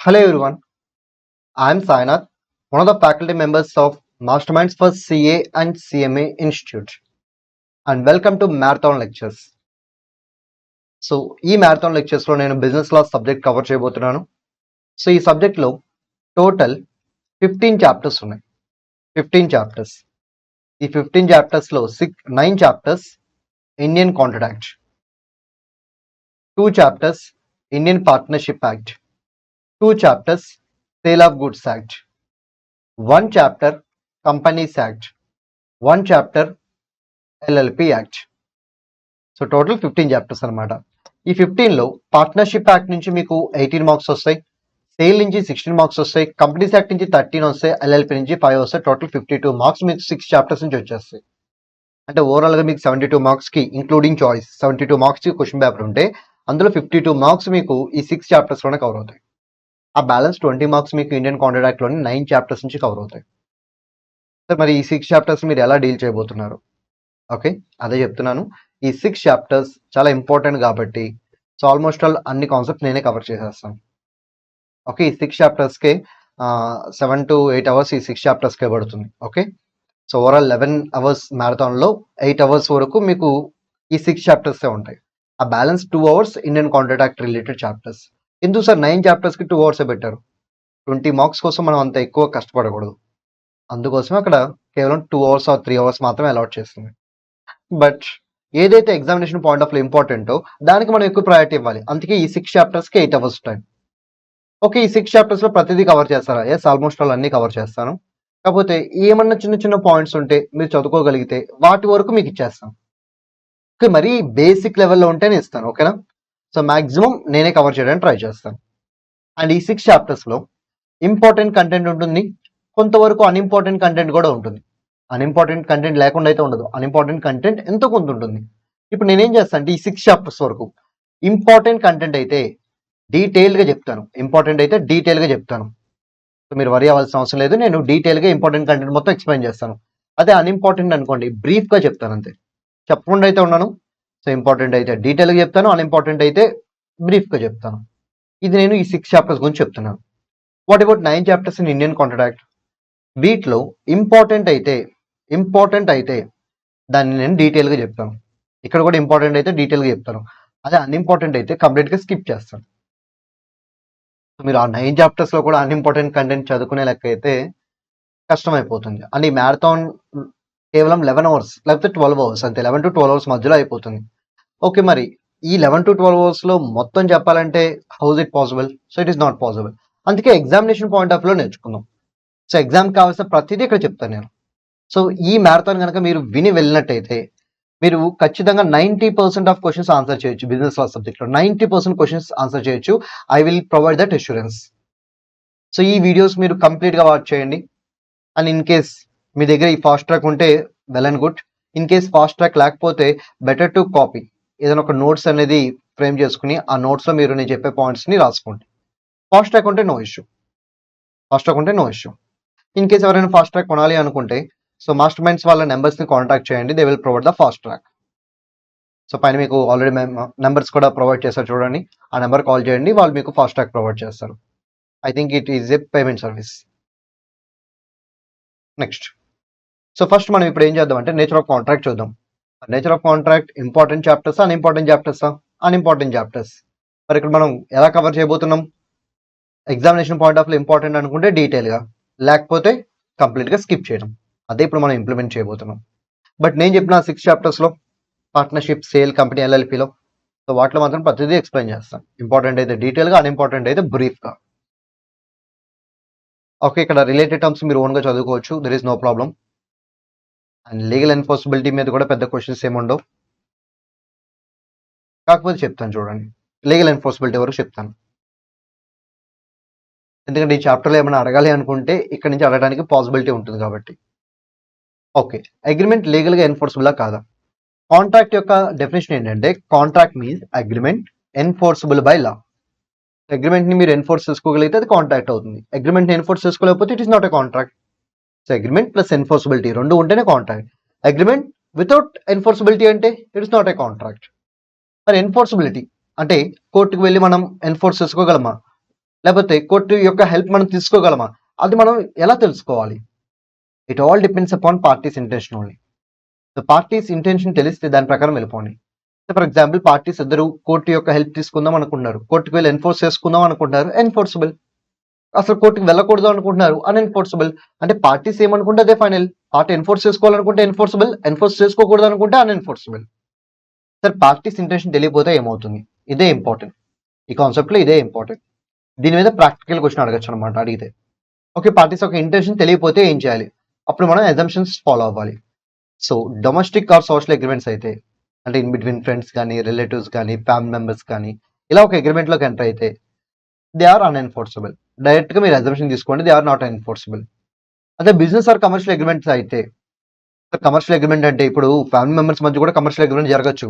Hello everyone, I am Sainath, one of the faculty members of Masterminds for CA and CMA Institute, and welcome to Marathon Lectures. So ఈ marathon లెక్చర్స్లో నేను business loss subject cover చేయబోతున్నాను. So ఈ సబ్జెక్ట్లో total 15 chapters ఉన్నాయి. 15 chapters. ఈ 15 చాప్టర్స్లో 9 chapters Indian contract, 2 chapters Indian partnership act, 2 chapters sale of goods act, 1 chapter companies act, 1 chapter LLP act. So total 15 chapters అనమాట. ఈ 15లో partnership act నుంచి మీకు 18 marks వస్తాయి, సేల్ నుంచి 16 మార్క్స్ వస్తాయి, కంపెనీస్ యాక్ట్ నుంచి 13 వస్తాయి, LLP నుంచి 5 వస్తాయి. టోటల్ 52 మార్క్స్ మీకు 6 చాప్టర్స్ నుంచి వచ్చేస్తాయి. అంటే ఓవరాల్గా మీకు 72 మార్క్స్కి ఇంక్లూడింగ్ చాయిస్ 72 మార్క్స్కి క్వశ్చన్ పేపర్ ఉంటే అందులో 52 మార్క్స్ మీకు ఈ 6 చాప్టర్స్లోనే కవర్ అవుతాయి. ఆ బ్యాలెన్స్ 20 మార్క్స్ మీకు ఇండియన్ కాంట్రాక్ట్లోని 9 చాప్టర్స్ నుంచి కవర్ అవుతాయి. సార్ మరి ఈ 6 చాప్టర్స్ మీరు ఎలా డీల్ చేయబోతున్నారు? ఓకే, అదే చెప్తున్నాను. ఈ 6 చాప్టర్స్ చాలా ఇంపార్టెంట్ కాబట్టి సో ఆల్మోస్ట్ ఆల్ అన్ని కాన్సెప్ట్స్ నేనే కవర్ చేసేస్తాను. ఓకే, ఈ 6 చాప్టర్స్కే 7 to 8 అవర్స్ ఈ 6 చాప్టర్స్కే పడుతుంది. ఓకే, సో ఓవరాల్ 11 అవర్స్ మ్యారథాన్లో 8 అవర్స్ వరకు మీకు ఈ 6 చాప్టర్సే ఉంటాయి. ఆ balance 2 hours Indian contract related chapters. ఎందుకు సార్ 9 చాప్టర్స్కి 2 అవర్సే పెట్టారు? 20 మార్క్స్ కోసం మనం అంత ఎక్కువ కష్టపడకూడదు. అందుకోసం అక్కడ కేవలం 2 అవర్స్ ఆర్ 3 అవర్స్ మాత్రమే అలాట్ చేస్తుంది. బట్ ఏదైతే ఎగ్జామినేషన్ పాయింట్ ఆఫ్ వ్యూ ఇంపార్టెంటో దానికి మనం ఎక్కువ ప్రయారిటీ ఇవ్వాలి. అందుకే ఈ 6 చాప్టర్స్కి 8 అవర్స్ టైం. ఓకే, ఈ 6 చాప్టర్స్లో ప్రతిదీ కవర్ చేస్తారా? ఎస్, ఆల్మోస్ట్ ఆల్ అన్ని కవర్ చేస్తాను. కాకపోతే ఏమన్నా చిన్న చిన్న పాయింట్స్ ఉంటే మీరు చదువుకోగలిగితే వాటి వరకు మీకు ఇచ్చేస్తాను. ఓకే, మరీ బేసిక్ లెవెల్లో ఉంటేనే ఇస్తాను. ఓకేనా? సో మ్యాక్సిమం నేనే కవర్ చేయడానికి ట్రై చేస్తాను. అండ్ ఈ 6 చాప్టర్స్లో ఇంపార్టెంట్ కంటెంట్ ఉంటుంది, కొంతవరకు అన్ఇంపార్టెంట్ కంటెంట్ కూడా ఉంటుంది. అన్ఇంపార్టెంట్ కంటెంట్ లేకుండా అయితే ఉండదు, అన్ఇంపార్టెంట్ కంటెంట్ ఎంతో కొంత ఉంటుంది. ఇప్పుడు నేనేం చేస్తాను అంటే ఈ 6 చాప్టర్స్ వరకు ఇంపార్టెంట్ కంటెంట్ అయితే డీటెయిల్గా చెప్తాను. ఇంపార్టెంట్ అయితే డీటెయిల్గా చెప్తాను. సో మీరు వరి అవ్వాల్సిన అవసరం లేదు, నేను డీటెయిల్గా ఇంపార్టెంట్ కంటెంట్ మొత్తం ఎక్స్ప్లెయిన్ చేస్తాను. అదే అన్ఇంపార్టెంట్ అనుకోండి బ్రీఫ్గా చెప్తాను అంతే, చెప్పకుండా అయితే ఉన్నాను. సో ఇంపార్టెంట్ అయితే డీటెయిల్గా చెప్తాను, అన్ఇంపార్టెంట్ అయితే బ్రీఫ్గా చెప్తాను. ఇది నేను ఈ 6 చాప్టర్స్ గురించి చెప్తున్నాను. What about 9 chapters in Indian contract? వీటిలో ఇంపార్టెంట్ అయితే దాన్ని నేను డీటెయిల్గా చెప్తాను. ఇక్కడ కూడా ఇంపార్టెంట్ అయితే డీటెయిల్గా చెప్తాను. అదే అన్ఇంపార్టెంట్ అయితే కంప్లీట్గా స్కిప్ చేస్తాను. మీరు ఆ 9 చాప్టర్స్లో కూడా అన్ఇంపార్టెంట్ కంటెంట్ చదువుకునే లెక్క అయితే కష్టమైపోతుంది. అండ్ ఈ మ్యారథాన్ కేవలం 11 అవర్స్ లేకపోతే 12 అవర్స్ అంతే, 11 to 12 అవర్స్ మధ్యలో అయిపోతుంది. ఓకే, మరి ఈ 11 to 12 అవర్స్లో మొత్తం చెప్పాలంటే house it possible? So it is not possible. అందుకే ఎగ్జామినేషన్ పాయింట్ ఆఫ్ వ్యూలో నేర్చుకుందాం. సో ఎగ్జామ్కి కావాల్సిన ప్రతిదీ ఇక్కడ చెప్తాను నేను. సో ఈ మ్యారథాన్ కనుక మీరు విని వెళ్ళినట్టయితే మీరు ఖచ్చితంగా 90% ఆఫ్ క్వశ్చన్స్ ఆన్సర్ చేయొచ్చు. బిజినెస్ లాస్ సబ్జెక్ట్లో 90% క్వశ్చన్స్ ఆన్సర్ చేయొచ్చు. I will provide that assurance. So ఈ వీడియోస్ మీరు కంప్లీట్గా వాచ్ చేయండి. అండ్ ఇన్ కేస్ మీ దగ్గర ఈ ఫాస్ట్ ట్రాక్ ఉంటే well and good. In case fast track లేకపోతే బెటర్ టు కాపీ ఏదైనా ఒక నోట్స్ అనేది ఫ్రేమ్ చేసుకుని ఆ నోట్స్లో మీరు నేను చెప్పే పాయింట్స్ని రాసుకోండి. ఫాస్ట్ ట్రాక్ ఉంటే నో ఇష్యూ. ఇన్ కేస్ ఎవరైనా ఫాస్ట్ ట్రాక్ కొనాలి అనుకుంటే సో మాస్టర్ మైండ్స్ వాళ్ళ నెంబర్స్ని కాంటాక్ట్ చేయండి. They will provide the fast track. So పైన మీకు ఆల్రెడీ నెంబర్స్ కూడా ప్రొవైడ్ చేస్తారు చూడండి. ఆ నెంబర్ కాల్ చేయండి, వాళ్ళు మీకు ఫాస్ట్ ట్రాక్ ప్రొవైడ్ చేస్తారు. I think it is a payment service. Next, so first మనం ఇప్పుడు ఏం చేద్దామంటే నేచర్ ఆఫ్ కాంట్రాక్ట్ చూద్దాం. నేచర్ ఆఫ్ కాంట్రాక్ట్ ఇంపార్టెంట్ చాప్టర్సా అన్ఇంపార్టెంట్ చాప్టర్సా? Unimportant chapters. మరి ఇక్కడ మనం ఎలా కవర్ చేయబోతున్నాం? Examination point of view important అనుకుంటే డీటెయిల్గా, లేకపోతే కంప్లీట్గా స్కిప్ చేయడం. అదే ఇప్పుడు మనం ఇంప్లిమెంట్ చేయబోతున్నాం. బట్ నేను చెప్పిన 6 చాప్టర్స్లో పార్ట్నర్షిప్, సేల్, కంపెనీ, LLPలో సో వాటిలో మాత్రం ప్రతిదీ ఎక్స్ప్లెయిన్ చేస్తాను. ఇంపార్టెంట్ అయితే డీటెయిల్గా, అన్ఇంపార్టెంట్ అయితే బ్రీఫ్గా. ఓకే, ఇక్కడ రిలేటెడ్ టర్మ్స్ మీరు ఓన్గా చదువుకోవచ్చు, there is no problem. And legal enforceability మీద కూడా పెద్ద క్వశ్చన్స్ ఏముండవు. కాకపోతే చెప్తాను చూడండి, లీగల్ ఎన్ఫోర్సబిలిటీ వరకు చెప్తాను. ఎందుకంటే ఈ చాప్టర్లో ఏమైనా అడగాలి అనుకుంటే ఇక్కడ నుంచి అడగడానికి పాసిబిలిటీ ఉంటుంది కాబట్టి. ఓకే, అగ్రిమెంట్ లీగల్గా ఎన్ఫోర్సబులా కాదా? కాంట్రాక్ట్ యొక్క డెఫినేషన్ ఏంటంటే contract means agreement enforceable by law. అగ్రిమెంట్ని మీరు ఎన్ఫోర్స్ చేసుకోగలిగితే అది కాంట్రాక్ట్ అవుతుంది. అగ్రిమెంట్ని ఎన్ఫోర్స్ చేసుకోలేకపోతే it is not a contract. So agreement plus enforceability రెండు ఉంటేనే కాంట్రాక్ట్. అగ్రిమెంట్ వితౌట్ ఎన్ఫోర్సబిలిటీ అంటే it is not a contract. మరి ఎన్ఫోర్సబిలిటీ అంటే కోర్టుకు వెళ్ళి మనం ఎన్ఫోర్స్ చేసుకోగలమా? లేకపోతే కోర్టు యొక్క హెల్ప్ మనం తీసుకోగలమా? అది మనం ఎలా తెలుసుకోవాలి? It all depends upon parties intention only. So parties intention తెలిస్తే దాని ప్రకారం వెళ్ళిపోండి. ఫర్ ఎగ్జాంపుల్ పార్టీస్ ఇద్దరు కోర్టు యొక్క హెల్ప్ తీసుకుందాం అనుకుంటున్నారు, కోర్టుకు వెళ్ళి ఎన్ఫోర్స్ చేసుకుందాం అనుకుంటున్నారు, ఎన్ఫోర్సబుల్. అసలు కోర్టుకు వెళ్ళకూడదు అనుకుంటున్నారు, అన్ఎన్ఫోర్సబుల్. అంటే పార్టీస్ ఏమనుకుంటే అదే ఫైనల్. పార్టీ ఎన్ఫోర్స్ చేసుకోవాలనుకుంటే ఎన్ఫోర్సబుల్, ఎన్ఫోర్స్ చేసుకోకూడదు అనుకుంటే అన్ఎన్ఫోర్సబుల్. సార్ పార్టీస్ ఇంటెన్షన్ తెలియకపోతే ఏమవుతుంది? ఇదే ఇంపార్టెంట్. ఈ కాన్సెప్ట్ లో ఇదే ఇంపార్టెంట్. దీని మీద ప్రాక్టికల్ క్వశ్చన్ అడగచ్చు అనమాట అడిగితే. ఓకే, పార్టీస్ యొక్క ఇంటెన్షన్ తెలియకపోతే ఏం చేయాలి? అప్పుడు మనం అజంప్షన్స్ ఫాలో అవ్వాలి. So domestic are social agreements అయితే, అంటే ఇన్ బిట్వీన్ ఫ్రెండ్స్ కానీ, రిలేటివ్స్ కానీ, ఫ్యామిలీ మెంబర్స్ కానీ, ఇలా ఒక అగ్రిమెంట్ లోకి ఎంటర్ అయితే దే ఆర్ అన్ఎన్ఫోర్సబుల్. డైరెక్ట్ గా మీరు అజంప్షన్ తీసుకోండి, దే ఆర్ నాట్ ఎన్ఫోర్సబుల్. అదే బిజినెస్ ఆర్ కమర్షియల్ అగ్రిమెంట్స్ అయితే, కమర్షియల్ అగ్రిమెంట్ అంటే ఇప్పుడు ఫ్యామిలీ మెంబర్స్ మధ్య కూడా కమర్షియల్ అగ్రిమెంట్ జరగచ్చు.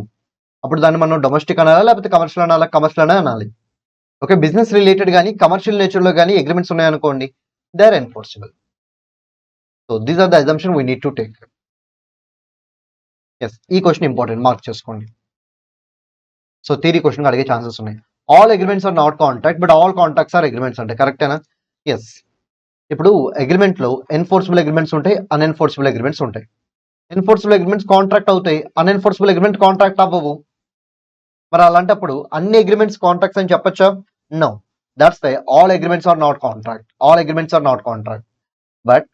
అప్పుడు దాన్ని మనం డొమెస్టిక్ అనాలా, లేకపోతే కమర్షియల్ అనాలా? కమర్షియల్ అనే అనాలి. ఓకే, బిజినెస్ రిలేటెడ్ కానీ, కమర్షియల్ నేచర్ లో కానీ అగ్రిమెంట్స్ ఉన్నాయనుకోండి, they are enforceable. So these are the assumption we need to take. Yes, ఈ క్వశ్చన్ ఇంపార్టెంట్, మార్క్ చేసుకోండి. సో థియరీ క్వశ్చన్ అడిగే ఛాన్సెస్ ఉన్నాయి. All agreements are not contract but all contracts are agreements అంటే కరెక్టేనా? Yes. ఇప్పుడు agreement లో enforceable agreements ఉంటాయి, unenforceable agreements ఉంటాయి. ఎన్ఫోర్సబుల్ అగ్రిమెంట్స్ కాంట్రాక్ట్ అవుతాయి, అన్ఎన్ఫోర్సబుల్ అగ్రిమెంట్ కాంట్రాక్ట్ అవ్వవు. మరి అలాంటప్పుడు అన్ని అగ్రిమెంట్స్ కాంట్రాక్ట్స్ అని చెప్పొచ్చా? No. That's why all agreements are not contract. All agreements are not contract. But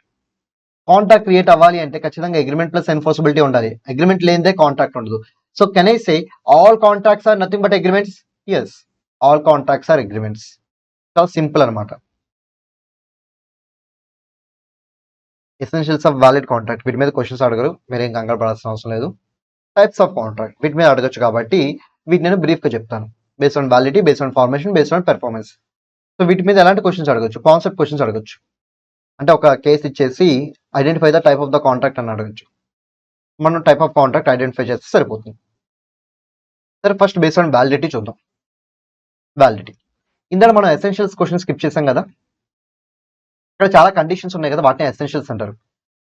contract create అవ్వాలి అంటే ఖచ్చితంగా అగ్రిమెంట్ ప్లస్ ఎన్ఫోర్సబిలిటీ ఉండాలి. అగ్రిమెంట్ లేనిదే కాంట్రాక్ట్ ఉండదు. So can I say all contracts are nothing but agreements? Yes, all contracts are agreements. చాలా simple అనమాట. Essentials of valid contract, వీటి మీద క్వశ్చన్స్ అడగరు, మీరేం కంగారు పడాల్సిన అవసరం లేదు. టైప్స్ ఆఫ్ కాంట్రాక్ట్, వీటి మీద అడగచ్చు కాబట్టి వీటి నేను బ్రీఫ్ గా చెప్తాను. Based on validity, based on formation, based on performance. So వీటి మీద ఎలాంటి క్వశ్చన్స్ అడగచ్చు? కాన్సెప్ట్ క్వశ్చన్స్ అడగచ్చు. అంటే ఒక కేసు ఇచ్చేసి identify the type of the contract అని అడగచ్చు. మనం టైప్ ఆఫ్ కాంట్రాక్ట్ ఐడెంటిఫై చేస్తే సరిపోతుంది. సరే, ఫస్ట్ బేస్డ్ ఆన్ వ్యాలిడిటీ చూద్దాం. వ్యాలిడిటీ ఇందులో మనం ఎసెన్షియల్స్ క్వశ్చన్ స్కిప్ చేసాం కదా. ఇక్కడ చాలా కండిషన్స్ ఉన్నాయి కదా, వాటిని ఎసెన్షియల్స్ అంటారు.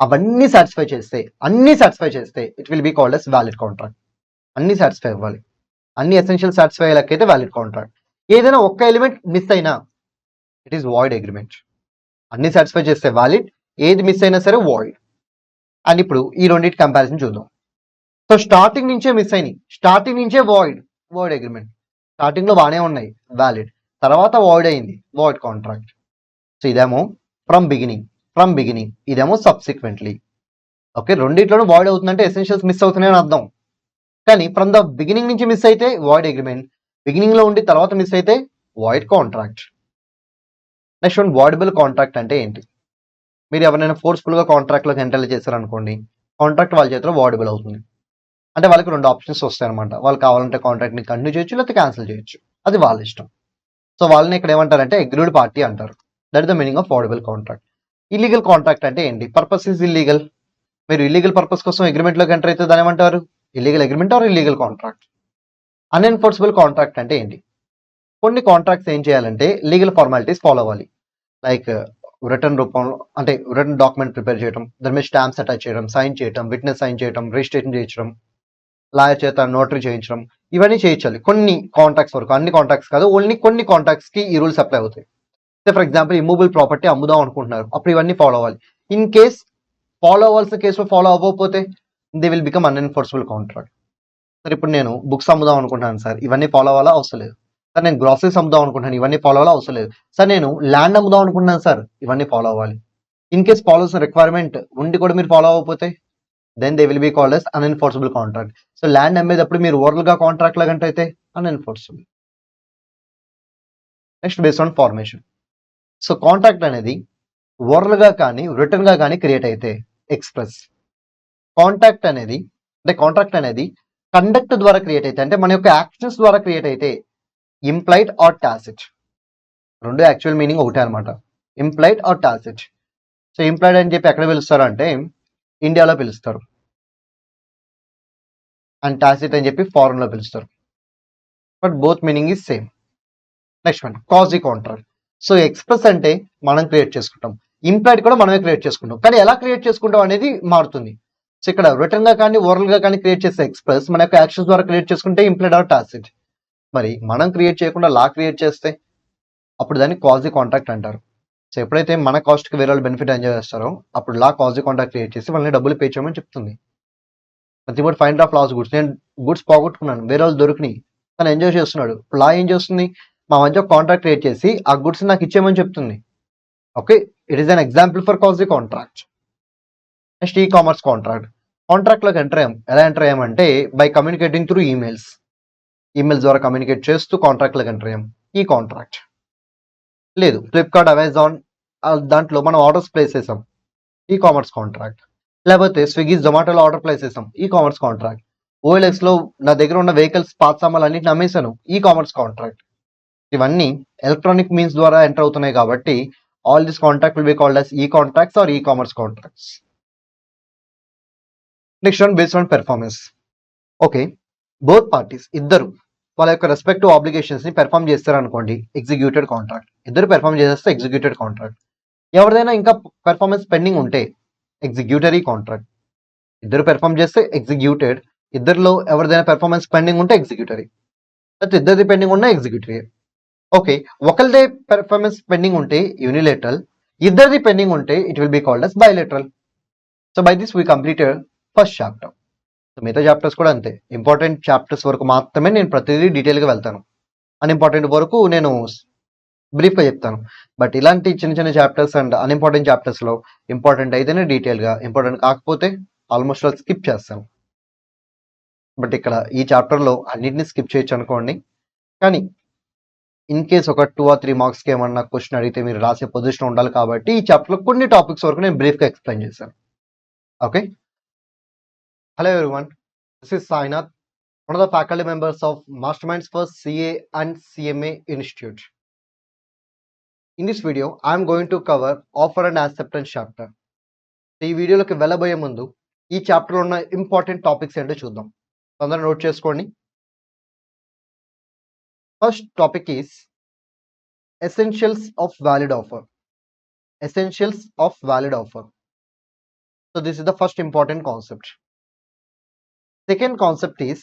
అవన్నీ సాటిస్ఫై చేస్తే it will be called yes valid contract. అన్ని సాటిస్ఫై అవ్వాలి, అన్ని ఎసెన్షియల్ సాటిస్ఫై అయ్యేలకైతే వ్యాలిడ్ కాంట్రాక్ట్. ఏదైనా ఒక్క ఎలిమెంట్ మిస్ అయినా ఇట్ ఈస్ వాయిడ్ అగ్రిమెంట్. అన్ని సాటిస్ఫై చేస్తే వ్యాలిడ్, ఏది మిస్ అయినా సరే వాయిడ్. అండ్ ఇప్పుడు ఈ రెండింటి కంపారిజన్ చూద్దాం. సో స్టార్టింగ్ నుంచే మిస్ అయినాయి, స్టార్టింగ్ నుంచే వాయిడ్ అగ్రిమెంట్. స్టార్టింగ్ లో బాగానే ఉన్నాయి, వ్యాలిడ్. తర్వాత వాయిడ్ అయింది, వాయిడ్ కాంట్రాక్ట్. సో ఇదేమో ఫ్రమ్ బిగినింగ్, ఇదేమో సబ్సిక్వెంట్లీ. ఓకే, రెండిట్లోనూ వాయిడ్ అవుతుందంటే ఎసెన్షియల్స్ మిస్ అవుతున్నాయని అర్థం. కానీ ఫ్రమ్ ద బిగినింగ్ నుంచి మిస్ అయితే వాయిడ్ అగ్రిమెంట్, బిగినింగ్ లో ఉండి తర్వాత మిస్ అయితే void contract. Next one, voidable contract అంటే ఏంటి? మీరు ఎవరైనా ఫోర్స్ఫుల్ గా కాంట్రాక్ట్ లోకి ఎంటర్ చేశారనుకోండి, కాంట్రాక్ట్ వాళ్ళ చేతిలో వాయిడబుల్ అవుతుంది. అంటే వాళ్ళకి రెండు ఆప్షన్స్ వస్తాయి అనమాట. వాళ్ళు కావాలంటే కాంట్రాక్ట్ ని కంటిన్యూ చేయొచ్చు, లేకపోతే క్యాన్సిల్ చేయొచ్చు, అది వాళ్ళ ఇష్టం. సో వాళ్ళని ఇక్కడ ఏమంటారంటే అగ్రీడ్ పార్టీ అంటారు. That is the meaning of voidable contract. Illegal contract అంటే ఏంటి? Purpose is illegal. మీరు ఇల్లీగల్ పర్పస్ కోసం అగ్రిమెంట్ లోకి ఎంటర్ అయితే దాని ఏమంటారు? Illegal agreement or illegal contract. Unenforceable contract అంటే ఏంటి? కొన్ని కాంట్రాక్ట్స్ ఏం చేయాలంటే లీగల్ ఫార్మాలిటీస్ ఫాలో అవ్వాలి. లైక్ రిటర్న్ రూపంలో, అంటే రిటర్న్ డాక్యుమెంట్ ప్రిపేర్ చేయడం, దాని మీద స్టాంప్స్ అటాచ్ చేయడం, సైన్ చేయడం, విట్నెస్ సైన్ చేయడం, రిజిస్ట్రేషన్ చేయించడం, లాయర్ చేత నోటరీ చేయించడం, ఇవన్నీ చేయించాలి. కొన్ని కాంట్రాక్ట్స్ వరకు, అన్ని కాంట్రాక్ట్స్ కాదు, ఓన్లీ కొన్ని కాంట్రాక్ట్స్ కి ఈ రూల్స్ అప్లై అవుతాయి. ఫర్ ఎగ్జాంపుల్ ఇమూవబుల్ ప్రాపర్టీ అమ్ముదాం అనుకుంటున్నారు, అప్పుడు ఇవన్నీ ఫాలో అవ్వాలి. ఇన్ కేస్ ఫాలో అవ్వాల్సిన కేసులో ఫాలో అవ్వకపోతే they will become unenforceable contract. Sir ఇప్పుడు నేను బుక్స్ అమ్ముదాం అనుకుంటున్నాను సార్, ఇవన్నీ ఫాలో అవ్వాలా? అవసరం లేదు. సార్ నేను గ్రాసరీస్ అమ్ముదాం అనుకుంటున్నాను, ఇవన్నీ ఫాలో అవ్వాలా? అవసరం లేదు. సార్ నేను ల్యాండ్ అమ్ముదాం అనుకుంటున్నాను సార్, ఇవన్నీ ఫాలో అవ్వాలి. ఇన్ కేస్ ఫాలోస్ రిక్వైర్మెంట్ ఉండి కూడా మీరు ఫాలో అవ్వకపోతే then they will be called as unenforceable contract. So land అమ్మేటప్పుడు మీరు ఓరల్ గా కాంట్రాక్ట్ లాగంటే అయితే unenforceable. Next based on formation. So contract అనేది ఓరల్ గా కానీ రిటర్న్ గా కానీ క్రియేట్ అయితే ఎక్స్ప్రెస్. కాంట్రాక్ట్ అనేది కండక్ట్ ద్వారా క్రియేట్ అయితే, అంటే మన యొక్క యాక్షన్స్ ద్వారా క్రియేట్ అయితే ఇంప్లైడ్ ఆర్ టాసిట్. రెండు యాక్చువల్ మీనింగ్ ఒకటే అనమాట, implied or tacit. So implied అని చెప్పి ఎక్కడ పిలుస్తారు అంటే ఇండియాలో పిలుస్తారు, అండ్ టాసిట్ అని చెప్పి ఫారెన్ లో పిలుస్తారు. But both meaning is same. Next one, quasi contract. So express అంటే మనం క్రియేట్ చేసుకుంటాం, ఇంప్లైడ్ కూడా మనమే క్రియేట్ చేసుకుంటాం, కానీ ఎలా క్రియేట్ చేసుకుంటాం అనేది మారుతుంది. సో ఇక్కడ రిటర్న్ గా కానీ ఓరల్ గా కానీ క్రియేట్ చేసే ఎక్స్ప్రెస్ మన యొక్క యాక్షన్స్ ద్వారా క్రియేట్ చేసుకుంటే ఇంప్లైడ్ ఆర్ టాసిట్. మరి మనం క్రియేట్ చేయకుండా లా క్రియేట్ చేస్తే అప్పుడు దాన్ని క్వాజీ కాంట్రాక్ట్ అంటారు. సో ఎప్పుడైతే మన కాస్ట్కి వేరే వాళ్ళు బెనిఫిట్ ఎంజాయ్ చేస్తారో అప్పుడు లా క్వాజీ కాంట్రాక్ట్ క్రియేట్ చేసి వాళ్ళని డబ్బులు పే చేయమని చెప్తుంది. ప్రతి కూడా ఫైండ్ ఆఫ్ లాస్ గుడ్స్, నేను గుడ్స్ పోగొట్టుకున్నాను, వేరే వాళ్ళు దొరికినాయి, తను ఎంజాయ్ చేస్తున్నాడు. లా ఏం చేస్తుంది, మా మధ్య కాంట్రాక్ట్ క్రియేట్ చేసి ఆ గుడ్స్ నాకు ఇచ్చేయమని చెప్తుంది. Okay, it is an example for quasi contract. Next e commerce contract. కాంట్రాక్ట్లోకి ఎంటర్ అయ్యాం. ఎలా ఎంటర్ అయ్యామంటే బై కమ్యూనికేటింగ్ త్రూ ఈమెయిల్స్ ద్వారా కమ్యూనికేట్ చేస్తూ కాంట్రాక్ట్లోకి ఎంటర్ అయ్యాం. ఈ కాంట్రాక్ట్ లేదు, ఫ్లిప్కార్ట్, అమెజాన్ దాంట్లో మనం ఆర్డర్స్ ప్లేస్ చేసాం, ఈ కామర్స్ కాంట్రాక్ట్. లేకపోతే స్విగ్గీ, జొమాటోలో ఆర్డర్ ప్లేస్ చేసాం, ఈ కామర్స్ కాంట్రాక్ట్. ఓఎల్ఎక్స్లో నా దగ్గర ఉన్న వెహికల్స్ పాత సామాన్లు అన్నింటిని అమ్మేశాను, ఈ కామర్స్ కాంట్రాక్ట్. ఇవన్నీ ఎలక్ట్రానిక్ మీన్స్ ద్వారా ఎంటర్ అవుతున్నాయి కాబట్టి all this contract will be called as e contracts are e commerce contracts. Next one based on performance. Okay, both parties ఇద్దరు వాళ్ళ యొక్క రెస్పెక్టివ్ ఆబ్లిగేషన్స్ ని పెర్ఫామ్ చేస్తారనుకోండి, ఎగ్జిక్యూటెడ్ కాంట్రాక్ట్. ఇద్దరు పెర్ఫామ్ చేస్తే ఎగ్జిక్యూటెడ్ కాంట్రాక్ట్. ఎవరిదైనా ఇంకా పెర్ఫార్మెన్స్ పెండింగ్ ఉంటే ఎగ్జిక్యూటరీ కాంట్రాక్ట్. ఇద్దరు పెర్ఫామ్ చేస్తే ఎగ్జిక్యూటెడ్, ఇద్దరిలో ఎవరిదైనా పెర్ఫార్మెన్స్ పెండింగ్ ఉంటే ఎగ్జిక్యూటరీ, లేకపోతే ఇద్దరిది పెండింగ్ ఉన్న ఎగ్జిక్యూటరీ. ఓకే, ఒకరిదే పెర్ఫార్మెన్స్ పెండింగ్ ఉంటే యూనిలేటరల్, ఇద్దరిది పెండింగ్ ఉంటే it will be called as bilateral. So by this we completed first chapter. So మిగతా చాప్టర్స్ కూడా అంతే, ఇంపార్టెంట్ చాప్టర్స్ వరకు మాత్రమే నేను ప్రతిదీ డీటెయిల్గా వెళ్తాను, అన్ఇంపార్టెంట్ వరకు నేను బ్రీఫ్గా చెప్తాను. బట్ ఇలాంటి చిన్న చిన్న చాప్టర్స్ అండ్ అన్ఇంపార్టెంట్ చాప్టర్స్లో ఇంపార్టెంట్ అయితేనే డీటెయిల్గా, ఇంపార్టెంట్ కాకపోతే ఆల్మోస్ట్ ఆల్ స్కిప్ చేస్తాను. బట్ ఇక్కడ ఈ చాప్టర్లో అన్నింటినీ స్కిప్ చేయొచ్చు అనుకోండి, కానీ ఇన్ కేస్ ఒక 2 or 3 మార్క్స్కి ఏమన్నా క్వశ్చన్ అడిగితే మీరు రాసే పొజిషన్ ఉండాలి కాబట్టి ఈ చాప్టర్లో కొన్ని టాపిక్స్ వరకు నేను బ్రీఫ్గా ఎక్స్ప్లెయిన్ చేశాను. Okay, hello everyone, this is Sainath, one of the faculty members of Masterminds for CA and CMA Institute. In this video, I am going to cover offer and acceptance chapter. ఈ వీడియోలోకి వెళ్ళబోయే ముందు ఈ చాప్టర్లో ఉన్న ఇంపార్టెంట్ టాపిక్స్ ఏంటో చూద్దాం. తొందరగా నోట్ చేసుకోండి. First topic is essentials of valid offer. Essentials of valid offer. So this is the first important concept. Second concept is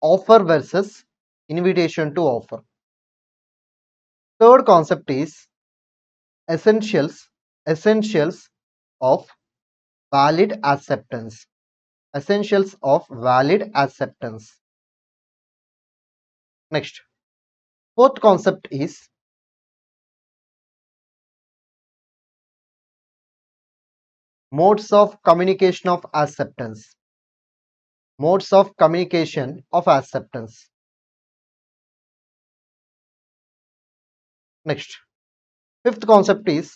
offer versus invitation to offer. Third concept is essentials of valid acceptance. Essentials of valid acceptance. Next, fourth concept is modes of communication of acceptance. Modes of communication of acceptance. Next, fifth concept is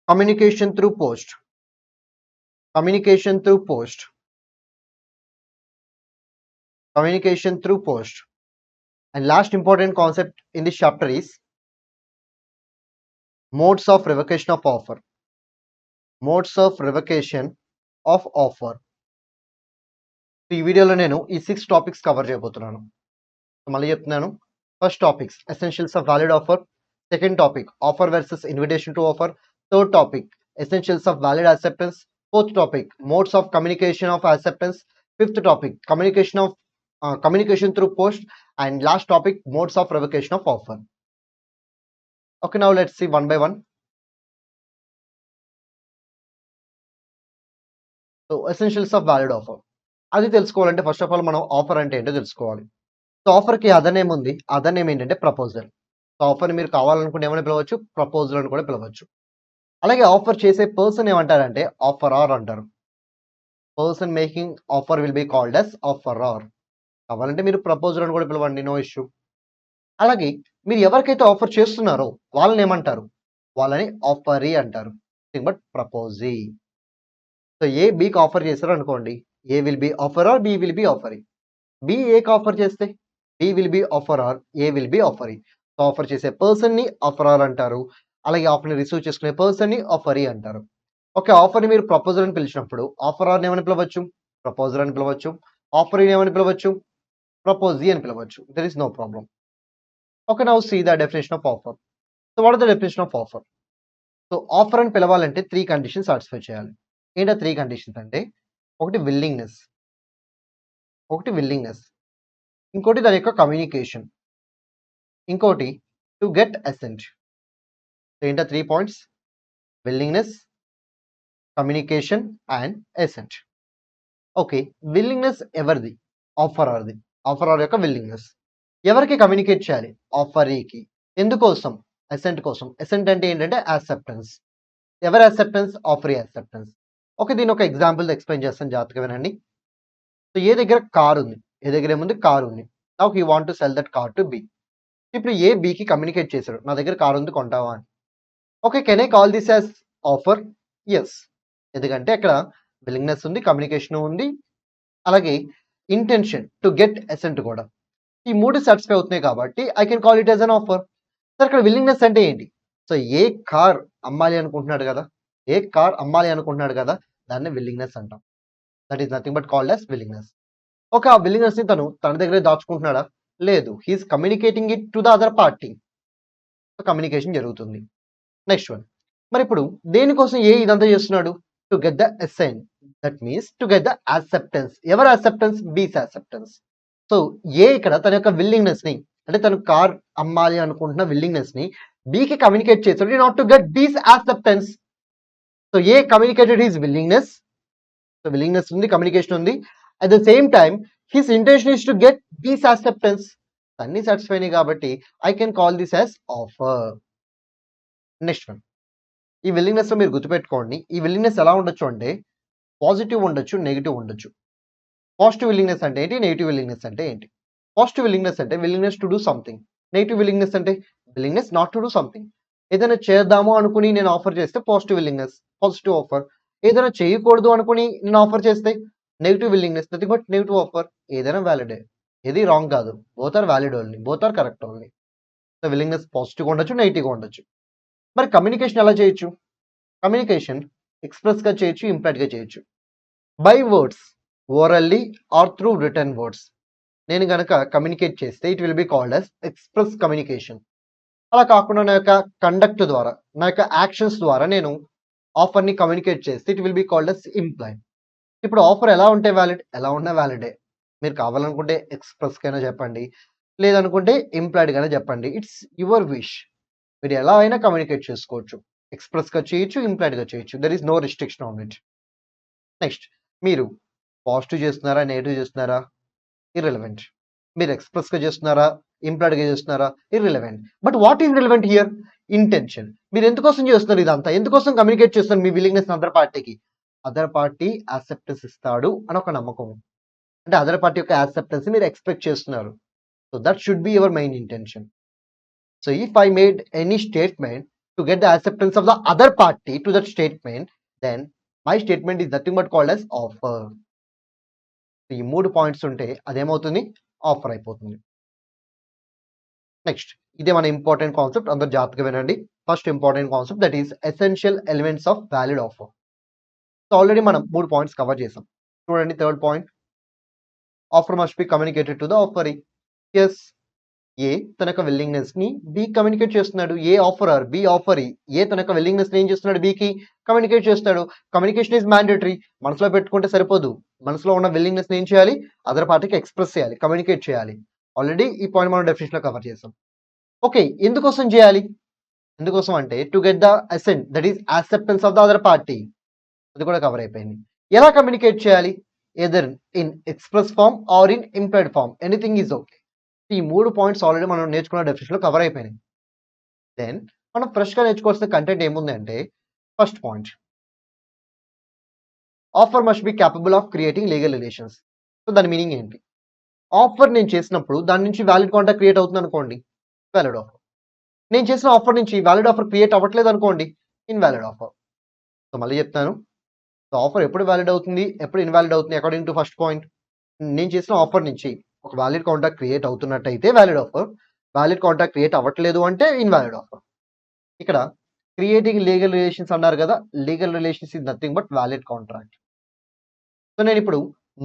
communication through post. Communication through post. Communication through post. And last important concept in this chapter is modes of revocation of offer. Modes of revocation of offer. ఈ వీడియోలో నేను ఈ 6 topics cover చేయబోతున్నాను. మళ్ళీ చెప్తున్నాను. First topics essentials of valid offer. Second topic offer versus invitation to offer. Third topic essentials of valid acceptance. Fourth topic modes of communication of acceptance. Fifth topic communication through post. And last topic modes of revocation of offer. Okay, now let's see one by one. So essentials of valid offer. అది తెలుసుకోవాలంటే first of all మనం offer అంటే ఏంటో తెలుసుకోవాలి. So ఆఫర్కి other name ఉంది. Other name ఏంటంటే proposal. So ఆఫర్ని మీరు కావాలనుకుంటే ఏమని పిలవచ్చు, ప్రపోజల్ అని కూడా పిలవచ్చు. అలాగే ఆఫర్ చేసే పర్సన్ ఏమంటారంటే ఆఫరర్ అంటారు. Person making offer will be called as offerer. కావాలంటే మీరు ప్రపోజల్ అని కూడా పిలవండి, నో ఇష్యూ. అలాగే మీరు ఎవరికైతే ఆఫర్ చేస్తున్నారో వాళ్ళని ఏమంటారు, వాళ్ళని ఆఫరీ అంటారు. బట్ ప్రపోజీ. సో ఏ బీకి ఆఫర్ చేశారు అనుకోండి, A will be offerer, B will be offeree. B ఏకి ఆఫర్ చేస్తే B will be offerer, A will be offeree. So offer చేసే పర్సన్ ని ఆఫరర్ అంటారు. అలాగే ఆఫర్ని రిసీవ్ చేసుకునే పర్సన్ ని ఆఫరీ అంటారు. ఓకే, ఆఫర్ని మీరు ప్రపోజల్ అని పిలిచినప్పుడు ఆఫరర్ని ఏమని పిలవచ్చు, ప్రపోజల్ అని పిలవచ్చు. ఆఫరీని ఏమని పిలవచ్చు, ప్రపోజీ అని పిలవచ్చు. There is no problem. Okay, now see the definition of offer. So what is the definition of offer? So offer అని పిలవాలంటే 3 కండిషన్స్ సాటిస్ఫై చేయాలి. ఏంటో 3 కండిషన్స్ అంటే, ఒకటి విల్లింగ్నెస్, ఇంకోటి దాని యొక్క కమ్యూనికేషన్, ఇంకోటి టు గెట్ అసెంట్. ఏంటో 3 points? Willingness, communication and assent. Okay, willingness ఎవరిది? ఆఫరర్ది. ఆఫరర్ యొక్క విల్లింగ్నెస్. ఎవరికి కమ్యూనికేట్ చేయాలి? ఆఫరీకి. ఎందుకోసం? అసెంట్ కోసం. అసెంట్ అంటే ఏంటంటే యాక్సెప్టెన్స్. ఎవరి యాక్సెప్టెన్స్? ఆఫరీ యాక్సెప్టెన్స్. ఓకే, దీని ఒక ఎగ్జాంపుల్ ఎక్స్ప్లెయిన్ చేస్తాను, జాగ్రత్తగా వినండి. సో ఏ దగ్గర కార్ ఉంది, ఏ దగ్గర ఏముంది? కార్ ఉంది. Now he want to cell that car to be. ఇప్పుడు ఏ బికి కమ్యూనికేట్ చేశాడు, నా దగ్గర కార్ ఉంది, కొంటావా అని. Okay, can I call this as offer? Yes. ఎందుకంటే అక్కడ విల్లింగ్నెస్ ఉంది, కమ్యూనికేషన్ ఉంది, అలాగే ఇంటెన్షన్ టు గెట్ అసెంట్ కూడా. ఈ 3 సాటిస్ఫై అవుతున్నాయి కాబట్టి I can call it as an offer. Sir ఇక్కడ విల్లింగ్నెస్ అంటే ఏంటి? సో ఏ కార్ అమ్మాలి అనుకుంటున్నాడు కదా, ఏ కార్ అమ్మాలి అనుకుంటున్నాడు కదా, దాన్ని విల్లింగ్నెస్ అంటాం. That is nothing but called as willingness. Okay, ఆ విల్లింగ్నెస్ ని తన దగ్గరే దాచుకుంటున్నాడా? లేదు, he is communicating it to the other party. Communication జరుగుతుంది. నెక్స్ట్ వన్, మరి ఇప్పుడు దేనికోసం ఏ ఇదంతా చేస్తున్నాడు? To get the assent. That means to get the acceptance. ఎవరి acceptance? B's acceptance. So A ఇక్కడ తన యొక్క విల్లింగ్నెస్ ని, అంటే తను కార్ అమ్మాలి అనుకుంటున్న విల్లింగ్నెస్ ని బికి కమ్యూనికేట్ చేస్తాడు not to get B's acceptance. So A communicated his willingness. So willingness ఉంది, కమ్యూనికేషన్ ఉంది. At the same time his intention is to get B's acceptance. అన్ని సాటిస్ఫై అయినాయి కాబట్టి I can call this as offer. Next one, ఈ willingness లో మీరు గుర్తుపెట్టుకోండి, ఈ విల్లింగ్నెస్ ఎలా ఉండొచ్చు అంటే పాజిటివ్ ఉండొచ్చు, నెగిటివ్ ఉండొచ్చు. పాజిటివ్ విల్లింగ్నెస్ అంటే ఏంటి? నెగిటివ్ విల్లింగ్నెస్ అంటే ఏంటి? పాజిటివ్ విల్లింగ్నెస్ అంటే willingness to do something. Negative willingness అంటే willingness not to do something. ఏదైనా చేద్దాము అనుకుని నేను ఆఫర్ చేస్తే పాజిటివ్ విల్లింగ్నెస్, పాజిటివ్ ఆఫర్. ఏదైనా చేయకూడదు అనుకుని నేను ఆఫర్ చేస్తే negative willingness, nothing but negative offer. ఏదైనా వ్యాలిడే, ఏది రాంగ్ కాదు. Both are valid only, both are correct only. So willingness positive ఉండొచ్చు, నెగిటివ్ ఉండొచ్చు. మరి కమ్యూనికేషన్ ఎలా చేయొచ్చు? కమ్యూనికేషన్ ఎక్స్ప్రెస్ గా చేయొచ్చు, ఇంప్లైడ్ గా చేయొచ్చు. By words, orally or through return words. నేను కనుక కమ్యూనికేట్ చేస్తే it will be called as express communication. అలా కాకుండా నా యొక్క కండక్ట్ ద్వారా, నా యొక్క యాక్షన్స్ ద్వారా నేను ఆఫర్ని కమ్యూనికేట్ చేస్తే it will be called as implied. ఇప్పుడు ఆఫర్ ఎలా ఉంటే వ్యాలిడ్? ఎలా ఉన్నా వ్యాలిడే. మీరు కావాలనుకుంటే ఎక్స్ప్రెస్ కైనా చెప్పండి, లేదనుకుంటే ఇంప్లాయిడ్ గానే చెప్పండి. It's your wish. మీరు ఎలా అయినా కమ్యూనికేట్ చేసుకోవచ్చు. ఎక్స్ప్రెస్ గా చేయొచ్చు, ఇంప్లాయిడ్ గా చేయొచ్చు. There is no restriction on it. Next, మీరు పాజిటివ్ చేస్తున్నారా, నెగిటివ్ చేస్తున్నారా? ఇర్రెలవెంట్. మీరు ఎక్స్ప్రెస్ గా చేస్తున్నారా, ఇంప్లాయిడ్ గా చేస్తున్నారా? Irrelevant. But what is relevant here? Intention. మీరు ఎందుకోసం చేస్తున్నారు ఇదంతా? ఎందుకోసం కమ్యూనికేట్ చేస్తున్నారు మీ విల్లింగ్నెస్ అదర్ పార్టీకి? అదర్ పార్టీ యాక్సెప్టెన్స్ ఇస్తాడు అని ఒక నమ్మకం. అంటే అదర్ పార్టీ యొక్క యాక్సెప్టెన్స్ మీరు ఎక్స్పెక్ట్ చేస్తున్నారు. So that should be your main intention. So if I made any statement to get the acceptance of the other party to that statement, then my statement is nothing but called as offer. ఈ 3 points ఉంటే అదేమవుతుంది? Offer అయిపోతుంది. Next, ఇదే మన important concept, అందరు జాగ్రత్తగా వినండి. First important concept, that is essential elements of valid offer. So already మనం 3 points cover చేసాం. చూడండి, third point, offer must be communicated to the offeree. Yes, A తన యొక్క విల్లింగ్నెస్ ని బి కమ్యూనికేట్ చేస్తున్నాడు. ఏ ఆఫరర్, బి ఆఫరీ. ఏ తన యొక్క విల్లింగ్నెస్ ని ఏం చేస్తున్నాడు? బికి కమ్యూనికేట్ చేస్తాడు. Communication is mandatory. మనసులో పెట్టుకుంటే సరిపోదు. మనసులో ఉన్న విల్లింగ్నెస్ ని ఏం చేయాలి? అదర్ పార్టీకి ఎక్స్ప్రెస్ చేయాలి, కమ్యూనికేట్ చేయాలి. ఆల్రెడీ ఈ పాయింట్ మనం డెఫినేషన్ లో కవర్ చేసాం. ఓకే, ఎందుకోసం చేయాలి? ఎందుకోసం అంటే to get the assent, that is acceptance of the other party. అది కూడా కవర్ అయిపోయింది. ఎలా కమ్యూనికేట్ చేయాలి? Either in express form or in implied form, anything is okay. ఈ 3 పాయింట్స్ ఆల్రెడీ మనం నేర్చుకున్న డెఫినేషన్ లో కవర్ అయిపోయినాయి. దెన్ మనం ఫ్రెష్ గా నేర్చుకోవాల్సిన కంటెంట్ ఏముంది అంటే, first point, offer must B capable of creating legal relations. So దాని మీనింగ్ ఏంటి? ఆఫర్ నేను చేసినప్పుడు దాని నుంచి వ్యాలిడ్ కాంట్రాక్ట్ క్రియేట్ అవుతుంది అనుకోండి, వ్యాలిడ్ ఆఫర్. నేను చేసిన ఆఫర్ నుంచి వ్యాలిడ్ ఆఫర్ క్రియేట్ అవ్వట్లేదు అనుకోండి, ఇన్వాలిడ్ ఆఫర్. సో మళ్ళీ చెప్తాను, సో ఆఫర్ ఎప్పుడు వ్యాలిడ్ అవుతుంది, ఎప్పుడు ఇన్వాలిడ్ అవుతుంది? అకార్డింగ్ టు ఫస్ట్ పాయింట్, నేను చేసిన ఆఫర్ నుంచి ఒక వ్యాలిడ్ కాంట్రాక్ట్ క్రియేట్ అవుతున్నట్టయితే valid offer, valid contract create అవ్వట్లేదు అంటే ఇన్వాలిడ్ ఆఫర్. ఇక్కడ క్రియేటింగ్ లీగల్ రిలేషన్స్ అన్నారు కదా, legal relations is nothing but valid contract. So నేను ఇప్పుడు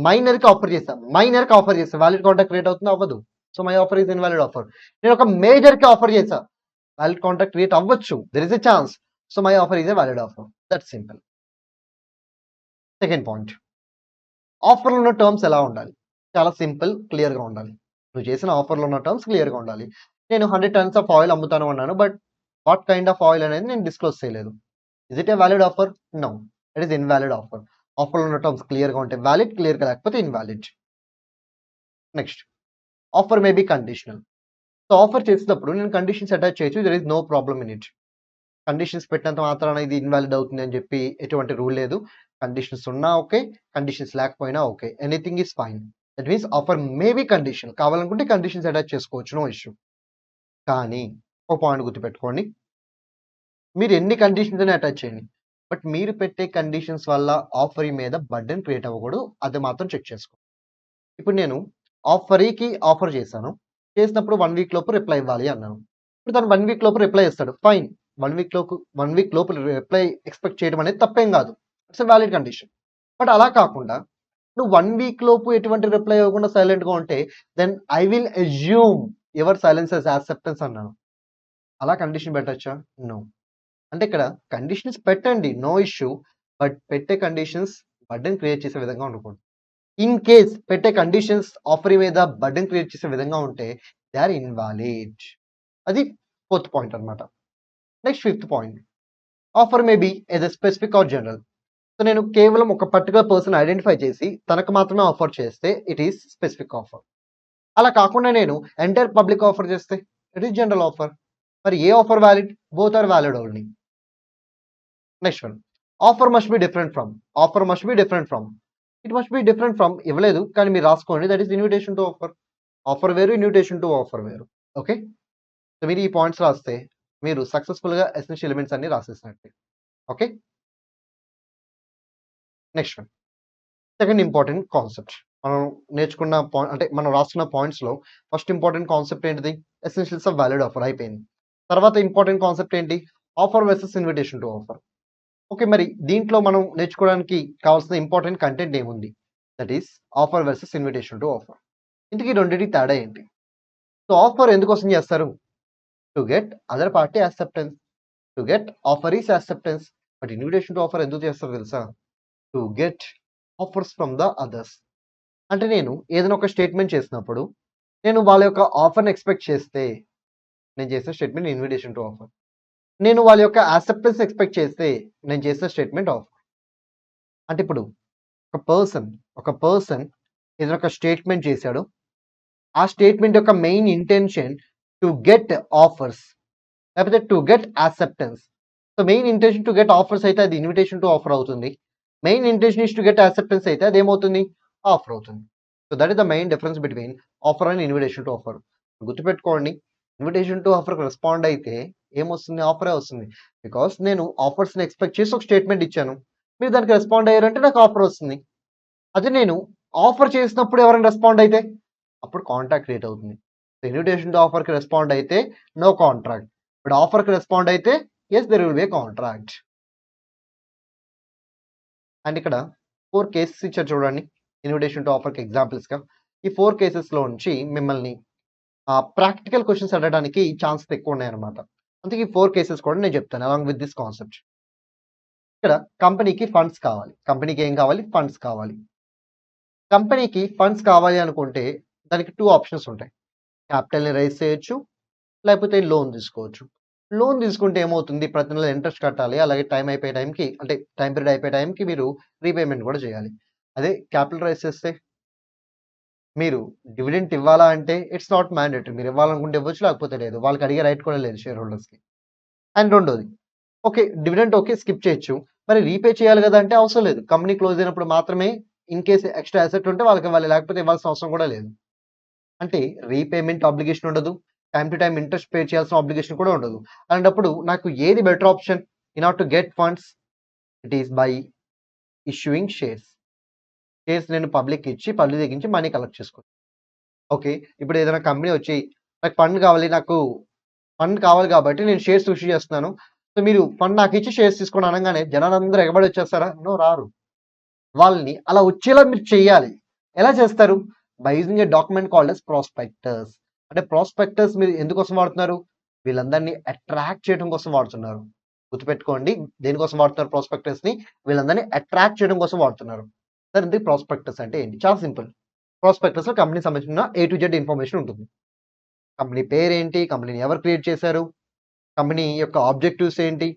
మైనర్ కి ఆఫర్ చేస్తాను, వ్యాలిడ్ కాంట్రాక్ట్ క్రియేట్ అవుతుందో అవ్వదు. So my offer is invalid offer. నేను ఒక మేజర్ కి ఆఫర్ చేసా, వ్యాలిడ్ కాంట్రాక్ట్ క్రియేట్ అవ్వచ్చు, there is a chance. So my offer is a valid offer. That simple. Second point, ఆఫర్లో ఉన్న టర్మ్స్ ఎలా ఉండాలి? చాలా సింపుల్, క్లియర్ గా ఉండాలి. నువ్వు చేసిన ఆఫర్లో ఉన్న టర్మ్స్ క్లియర్ గా ఉండాలి. నేను 100 టన్స్ ఆఫ్ ఆయిల్ అమ్ముతాను అన్నాను. But what kind of oil అనేది నేను డిస్క్లోజ్ చేయలేదు. Is it a valid offer? No, it is invalid offer. ఆఫర్లో ఉన్న టర్మ్స్ క్లియర్గా ఉంటే వ్యాలిడ్, క్లియర్గా లేకపోతే invalid. Next, offer may be conditional. So offer చేసేటప్పుడు నేను కండిషన్స్ అటాచ్ చేయొచ్చు. There is no problem in it. Conditions పెట్టినంత మాత్రాన ఇది ఇన్వాలిడ్ అవుతుంది అని చెప్పి ఎటువంటి రూల్ లేదు. కండిషన్స్ ఉన్నా ఓకే, కండిషన్స్ లేకపోయినా okay, anything is fine. That means offer may be conditional. కావాలనుకుంటే కండిషన్స్ అటాచ్ చేసుకోవచ్చు, నో ఇష్యూ. కానీ ఒక పాయింట్ గుర్తుపెట్టుకోండి, మీరు ఎన్ని కండిషన్స్ అని అటాచ్ చేయండి, బట్ మీరు పెట్టే కండిషన్స్ వల్ల ఆఫర్ మీద బర్డెన్ క్రియేట్ అవ్వకూడదు. అది మాత్రం చెక్ చేసుకో. ఇప్పుడు నేను ఆఫరీకి ఆఫర్ చేశాను. చేసినప్పుడు 1 వీక్ లోపు రిప్లై ఇవ్వాలి అన్నాను. ఇప్పుడు తను 1 వీక్ లోపు రిప్లై ఇస్తాడు, ఫైన్. 1 వీక్ లోపు రిప్లై ఎక్స్పెక్ట్ చేయడం అనేది తప్పేం కాదు. It's a valid condition. But అలా కాకుండా నువ్వు 1 వీక్ లోపు ఎటువంటి రిప్లై ఇవ్వకుండా సైలెంట్గా ఉంటే then I will assume your silence as acceptance అన్నాను. అలా కండిషన్ పెట్టచ్చా? నో. అంటే ఇక్కడ కండిషన్స్ పెట్టండి, నో ఇష్యూ. బట్ పెట్టే కండిషన్స్ బర్డెన్ క్రియేట్ చేసే విధంగా ఉండకూడదు. ఇన్ కేస్ పెట్టే కండిషన్స్ ఆఫర్ మీద బర్డెన్ క్రియేట్ చేసే విధంగా ఉంటే దే ఆర్ ఇన్వాలిడ్. అది 4th పాయింట్ అనమాట. Next 5th point, offer may be ఎస్ స్పెసిఫిక్ ఆర్ జనరల్. సో నేను కేవలం ఒక పర్టికులర్ పర్సన్ ఐడెంటిఫై చేసి తనకు మాత్రమే ఆఫర్ చేస్తే ఇట్ ఈస్ స్పెసిఫిక్ ఆఫర్. అలా కాకుండా నేను ఎంటైర్ పబ్లిక్ ఆఫర్ చేస్తే ఇట్ ఈస్ జనరల్ ఆఫర్. మరి ఏ offer valid? Both are valid only. Next one, offer must be different from. Offer must be different from, it must be different from ఇవ్వలేదు కానీ మీరు రాసుకోండి, that is invitation to offer. Offer వేరు, invitation to offer వేరు. Okay, so మీరు ఈ points రాస్తే మీరు సక్సెస్ఫుల్గా ఎసెన్షియల్ ఎలిమెంట్స్ అన్ని రాసేసినట్టే. Okay, next one, second important concept. మనం నేర్చుకున్న పాయింట్ అంటే మనం రాసుకున్న పాయింట్స్లో ఫస్ట్ ఇంపార్టెంట్ కాన్సెప్ట్ ఏంటిది? ఎసెన్షియల్స్ ఆఫ్ వ్యాలిడ్ ఆఫర్ అయిపోయింది. తర్వాత ఇంపార్టెంట్ కాన్సెప్ట్ ఏంటి? Offer versus invitation to offer. Okay, మరి దీంట్లో మనం నేర్చుకోవడానికి కావాల్సిన ఇంపార్టెంట్ కంటెంట్ ఏముంది? That is offer versus invitation to offer. ఇంతకీ రెండింటికి తేడా ఏంటి? సో ఆఫర్ ఎందుకోసం చేస్తారు? To get other party acceptance, to get offer is acceptance. But invitation to offer ఎందుకు చేస్తారు తెలుసా? To get offers from the others. అంటే నేను ఏదైనా ఒక స్టేట్మెంట్ చేసినప్పుడు నేను వాళ్ళ యొక్క ఆఫర్ని ఎక్స్పెక్ట్ చేస్తే నేను చేసిన స్టేట్మెంట్ ఇన్విటేషన్ టు ఆఫర్. నేను వాళ్ళ యొక్క యాక్సెప్టెన్స్ ఎక్స్పెక్ట్ చేస్తే నేను చేసిన స్టేట్మెంట్ ఆఫర్. అంటే ఇప్పుడు ఒక పర్సన్ ఏదైనా ఒక స్టేట్మెంట్ చేశాడు, ఆ స్టేట్మెంట్ యొక్క main intention to get offers లేకపోతే to get acceptance. So main intention to get offers అయితే అది ఇన్విటేషన్ టు ఆఫర్ అవుతుంది. Main intention is to get acceptance అయితే అది ఏమవుతుంది? ఆఫర్ అవుతుంది. So that is the main difference between offer and invitation to offer. గుర్తుపెట్టుకోండి, invitation to ఆఫర్కి respond అయితే ఏమొస్తుంది? ఆఫరే వస్తుంది. బికాస్ నేను ఆఫర్స్ని ఎక్స్పెక్ట్ చేసి ఒక స్టేట్మెంట్ ఇచ్చాను, మీరు దానికి రెస్పాండ్ అయ్యారంటే నాకు ఆఫర్ వస్తుంది. అదే నేను ఆఫర్ చేసినప్పుడు ఎవరైనా రెస్పాండ్ అయితే అప్పుడు కాంట్రాక్ట్ క్రియేట్ అవుతుంది. ఇన్విటేషన్ టు ఆఫర్కి రెస్పాండ్ అయితే నో కాంట్రాక్ట్, బట్ ఆఫర్కి రెస్పాండ్ అయితే yes there will be a contract. And ఇక్కడ 4 కేసెస్ ఇచ్చారు చూడండి, ఇన్విటేషన్ టు ఆఫర్కి ఎగ్జాంపుల్స్గా. ఈ 4 కేసెస్లో నుంచి మిమ్మల్ని ప్రాక్టికల్ క్వశ్చన్స్ అడగడానికి ఛాన్సెస్ ఎక్కువ ఉన్నాయన్నమాట. అందుకే ఈ 4 కేసెస్ కూడా నేను చెప్తాను అలాంగ్ విత్ దిస్ కాన్సెప్ట్. ఇక్కడ కంపెనీకి ఫండ్స్ కావాలి. కంపెనీకి ఏం కావాలి? ఫండ్స్ కావాలి. కంపెనీకి ఫండ్స్ కావాలి అనుకుంటే దానికి 2 ఆప్షన్స్ ఉంటాయి. క్యాపిటల్ని రైజ్ చేయొచ్చు, లేకపోతే లోన్ తీసుకోవచ్చు. లోన్ తీసుకుంటే ఏమవుతుంది? ప్రతి నెల ఇంట్రెస్ట్ కట్టాలి, అలాగే టైం అయిపోయే టైంకి అంటే టైం పీరియడ్ అయిపోయే టైంకి మీరు రీపేమెంట్ కూడా చేయాలి. అదే క్యాపిటల్ రైజ్ చేస్తే మీరు డివిడెంట్ ఇవ్వాలా అంటే ఇట్స్ నాట్ మ్యాండేటరీ. మీరు ఇవ్వాలనుకుంటే ఇవ్వచ్చు, లేకపోతే లేదు. వాళ్ళకి అడిగే రైట్ కూడా లేదు షేర్ హోల్డర్స్కి. అండ్ రెండోది, ఓకే డివిడెంట్ ఓకే స్కిప్ చేయొచ్చు, మరి రీపే చేయాలి కదా అంటే అవసరం లేదు. కంపెనీ క్లోజ్ అయినప్పుడు మాత్రమే ఇన్ కేస్ ఎక్స్ట్రా అసెట్ ఉంటే వాళ్ళకి ఇవ్వాలి, లేకపోతే ఇవ్వాల్సిన అవసరం కూడా లేదు. అంటే రీపేమెంట్ ఆబ్లిగేషన్ ఉండదు, time to time interest pay చేయాల్సిన ఆబ్లిగేషన్ కూడా ఉండదు. అలాంటప్పుడు నాకు ఏది better option in order to get funds? It is by issuing shares. Shares నేను పబ్లిక్ ఇచ్చి పబ్లిక్ దగ్గర నుంచి మనీ కలెక్ట్ చేసుకోవచ్చు. ఓకే, ఇప్పుడు ఏదైనా కంపెనీ వచ్చి నాకు ఫండ్ కావాలి కాబట్టి నేను షేర్స్ ఇష్యూ చేస్తున్నాను, సో మీరు ఫండ్ నాకు ఇచ్చి షేర్స్ తీసుకోండి అనగానే జనాలందరూ ఎగబడి వచ్చేస్తారా? నో, రారు. వాళ్ళని అలా వచ్చేలా మీరు చేయాలి. ఎలా చేస్తారు? By using a document called as prospectus. అంటే ప్రాస్పెక్టస్ మీరు ఎందుకోసం వాడుతున్నారు? వీళ్ళందరినీ అట్రాక్ట్ చేయడం కోసం వాడుతున్నారు. గుర్తుపెట్టుకోండి, దేనికోసం వాడుతున్నారు ప్రాస్పెక్టస్ని? వీళ్ళందరినీ అట్రాక్ట్ చేయడం కోసం వాడుతున్నారు. సార్ ఇంతకీ ప్రాస్పెక్టస్ అంటే ఏంటి? చాలా సింపుల్. ప్రాస్పెక్టస్లో కంపెనీకి సంబంధించిన A to Z ఇన్ఫర్మేషన్ ఉంటుంది. కంపెనీ పేరేంటి, కంపెనీని ఎవరు క్రియేట్ చేశారు, కంపెనీ యొక్క ఆబ్జెక్టివ్స్ ఏంటి,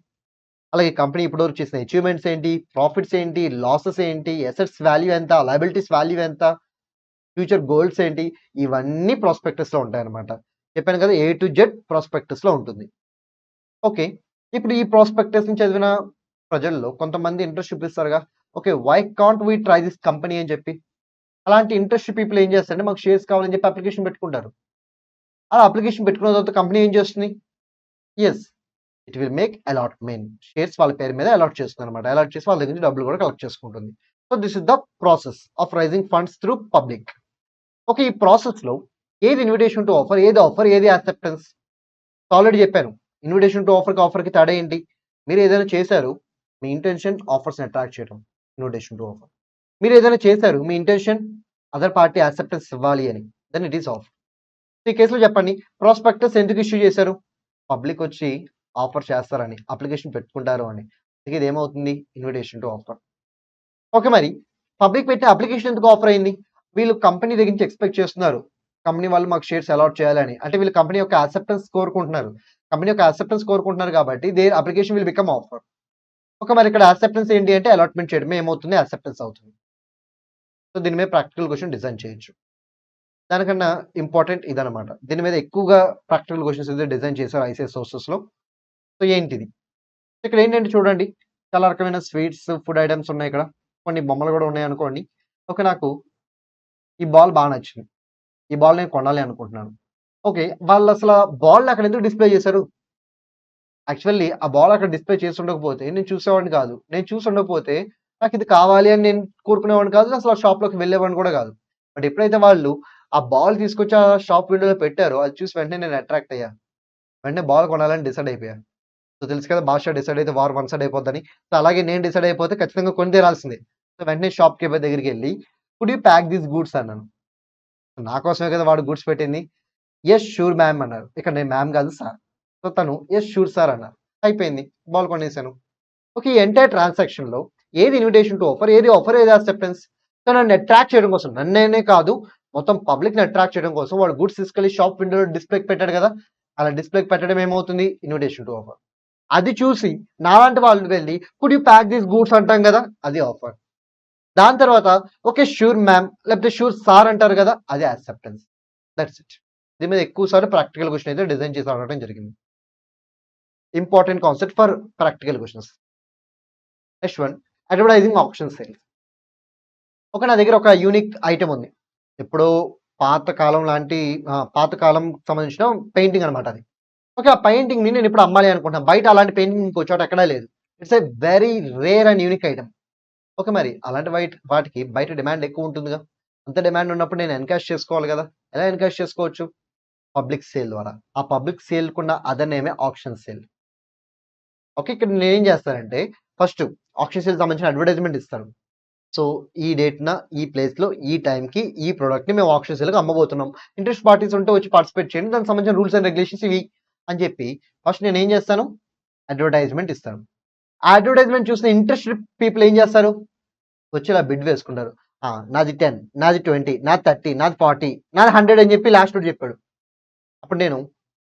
అలాగే కంపెనీ ఇప్పటివరకు చేసిన అచీవ్మెంట్స్ ఏంటి, ప్రాఫిట్స్ ఏంటి, లాసెస్ ఏంటి, అసెట్స్ వాల్యూ ఎంత, లయబిలిటీస్ వాల్యూ ఎంత, ఫ్యూచర్ గోల్స్ ఏంటి, ఇవన్నీ ప్రాస్పెక్టస్‌లో ఉంటాయన్నమాట. చెప్పాను కదా, ఏ టు జెడ్ ప్రాస్పెక్టస్‌లో ఉంటుంది. ఓకే. ఇప్పుడు ఈ ప్రాస్పెక్టస్‌ని చదివిన ప్రజల్లో కొంతమంది ఇంట్రెస్ట్ చూపిస్తారుగా. Okay. Why can't we try this company అని చెప్పి. అలాంటి ఇంట్రెస్ట్ పీపుల్ ఏం చేస్తారంటే మాకు షేర్స్ కావాలని చెప్పి అప్లికేషన్ పెట్టుకుంటారు. అలా అప్లికేషన్ పెట్టుకున్న తర్వాత కంపెనీ ఏం చేస్తుంది? Yes. It will make allotment. Shares వాళ్ళ పేరు మీద అలాట్ చేస్తుందన్నమాట. అలాట్ చేసి వాళ్ళ దగ్గర నుంచి డబ్బులు కూడా కలెక్ట్ చేసుకుంటుంది. So this is the process of raising funds through public. Okay. ఈ ప్రాసెస్‌లో ఏది ఇన్విటేషన్ టు ఆఫర్, ఏది యాక్సెప్టెన్స్? ఆల్రెడీ చెప్పాను. ఇన్విటేషన్ టు ఆఫర్‌కి తేడా ఏంటి? మీరు ఏదైనా చేశారు. మీ ఇంటెన్షన్ ఆఫర్స్‌ని అట్రాక్ట్ చేయడం. Invitation to offer. మీరు ఏదైనా చేశారు. మీ ఇంటెన్షన్ అదర్ పార్టీ యాక్సెప్టెన్స్ ఇవ్వాలి అని. Then it is offer. ఈ కేసులో చెప్పండి. ప్రాస్పెక్టస్ ఎందుకు ఇష్యూ చేశారు? పబ్లిక్ వచ్చి ఆఫర్ చేస్తారని. అప్లికేషన్ పెట్టుకుంటారు అని. ఇది ఏమవుతుంది? Invitation to offer. ఓకే. మరి పబ్లిక్ పెట్టిన అప్లికేషన్ ఎందుకు ఆఫర్ అయింది? వీళ్ళు కంపెనీ దగ్గర నుంచి ఎక్స్‌పెక్ట్ చేస్తున్నారు. కంపెనీ వాళ్ళు మాకు షేర్స్ అలాట్ చేయాలని. అంటే వీళ్ళు కంపెనీ యొక్క యాక్సెప్టెన్స్ కోరుకుంటున్నారు. కంపెనీ యొక్క యాక్సెప్టెన్స్ కోరుకుంటున్నారు కాబట్టి their application will become offer. Okay. మరి ఇక్కడ యాక్సెప్టెన్స్ ఏంటి అంటే అలాట్‌మెంట్ చేయడమే ఏమవుతుంది? యాక్సెప్టెన్స్ అవుతుంది. సో దీని మీద ప్రాక్టికల్ క్వెషన్ డిజైన్ చేయొచ్చు. దానికన్నా ఇంపార్టెంట్ ఇదనమాట. దీని మీద ఎక్కువగా ప్రాక్టికల్ క్వెషన్స్ అయితే డిజైన్ చేశారు ఐసీఎస్ సోర్సెస్‌లో. సో ఏంటిది? ఇక్కడ ఏంటంటే చూడండి. చాలా రకమైన స్వీట్స్, ఫుడ్ ఐటెమ్స్ ఉన్నాయి ఇక్కడ. కొన్ని బొమ్మలు కూడా ఉన్నాయనుకోండి. ఓకే. నాకు ఈ బాల్ బా నచ్చింది. ఈ బాల్ నేను కొనాలి అనుకుంటున్నాను. ఓకే. వాళ్ళసల బాల్‌ని అక్కడ ఎందుకు డిస్‌ప్లే చేశారు? యాక్చువల్లీ ఆ బాల్ అక్కడ డిస్‌ప్లే చేసుండకపోతే నేను చూసేవాడిని కాదు. నేను చూసుండకపోతే నాకిది కావాలి అని నేను కోరుకునేవాడిని కాదు. అసలు ఆ షాప్‌లోకి వెళ్ళేవాడిని కూడా కాదు. బట్ ఎప్పుడైతే వాళ్ళు ఆ బాల్ తీసుకొచ్చి ఆ షాప్ విండోలో పెట్టారో అది చూసి వెంటనే నేను అట్రాక్ట్ అయ్యా. వెంటనే బాల్ కొనాలని డిసైడ్ అయిపోయా. సో తెలుసు కదా! భాష డిసైడ్ అయితే వార్ వన్ సైడ్ అయిపోద్దని. సో అలాగే నేను డిసైడ్ అయిపోతే ఖచ్చితంగా కొని తీరాల్సిందే. సో వెంటనే షాప్ కీపర్ దగ్గరికెళ్ళి could you pack these goods అన్నాను. నా కోసమే కదా వాడు గూడ్స్ పెట్టింది. యెస్ షూర్ మ్యామ్ అన్నారు. ఇక్కడ నేను మ్యామ్ కాదు సార్. సో తను యెస్ షూర్ సార్ అన్నారు. అయిపోయింది. బాల్ కొనేసాను. ఓకే. ఈ ఎంటైర్ ట్రాన్సాక్షన్‌లో ఏది ఇన్విటేషన్ టు ఆఫర్, ఏది యాక్సెప్టెన్స్? సో నన్ను అట్రాక్ట్ చేయడం కోసం నన్నేనే కాదు మొత్తం పబ్లిక్‌ని అట్రాక్ట్ చేయడం కోసం వాడు గూడ్స్ తీసుకెళ్ళి షాప్ విండోలో డిస్‌ప్లేకి పెట్టాడు కదా! అలా డిస్‌ప్లేకి పెట్టడం ఏమవుతుంది? Invitation to offer. అది చూసి నాలాంటి వాళ్ళు వెళ్లి could you pack these goods అంటాం కదా! అది ఆఫర్. దాని తర్వాత ఓకే. ష్యూర్ మ్యామ్ లేకపోతే ష్యూర్ సార్ అంటారు కదా! అది యాక్సెప్టెన్స్. That's it. దీని మీద ఎక్కువ సార్లు ప్రాక్టికల్ క్వెషన్ అయితే డిజైన్ చేసి అడగడం జరిగింది. Important concept for practical questions. Next one advertising option sales. Okay. నా దగ్గర ఒక యూనిక్ ఐటెమ్ ఉంది. ఎప్పుడో పాతకాలం లాంటి పాతకాలం సంబంధించిన పెయింటింగ్ అనమాట అది. ఓకే. ఆ పెయింటింగ్‌ని నేను ఇప్పుడు అమ్మాలి అనుకుంటున్నాను. బయట అలాంటి పెయింటింగ్ ఇంకో చోట ఎక్కడా లేదు. It's a very rare and unique item. Okay. మరి అలాంటి వాటికి బయట డిమాండ్ ఎక్కువ ఉంటుందిగా. అంత డిమాండ్ ఉన్నప్పుడు నేను ఎన్‌కాష్ చేసుకోవాలి కదా! ఎలా ఎన్‌కాష్ చేసుకోవచ్చు? పబ్లిక్ సేల్ ద్వారా. ఆ పబ్లిక్ సేల్‌కున్న అదర్ నేమే ఆక్షన్ సేల్. ఓకే. ఇక్కడ నేనేం చేస్తానంటే ఫస్ట్ ఆక్షన్ సేల్‌కి సంబంధించిన అడ్వర్టైజ్‌మెంట్ ఇస్తాను. సో ఈ డేట్‌న, ఈ ప్లేస్‌లో, ఈ టైంకి ఈ ప్రొడక్ట్‌ని మేము ఆక్షన్ సేల్‌కి అమ్మబోతున్నాం. ఇంట్రెస్ట్ పార్టీస్ ఉంటే వచ్చి పార్టిసిపేట్ చేయండి. దానికి సంబంధించిన రూల్స్ అండ్ రెగ్యులేషన్స్ ఇవి అని చెప్పి ఫస్ట్ నేనేం చేస్తాను? అడ్వర్టైజ్‌మెంట్ ఇస్తాను. ఆ అడ్వర్టైజ్‌మెంట్ చూసిన ఇంట్రెస్టెడ్ పీపుల్ ఏం చేస్తారు? వచ్చి ఇలా బిడ్ వేసుకుంటారు. నాది 10, నాది 20, నాది 30, నాది 40, నాది 100 అని చెప్పి లాస్ట్‌లో చెప్పాడు. అప్పుడు నేను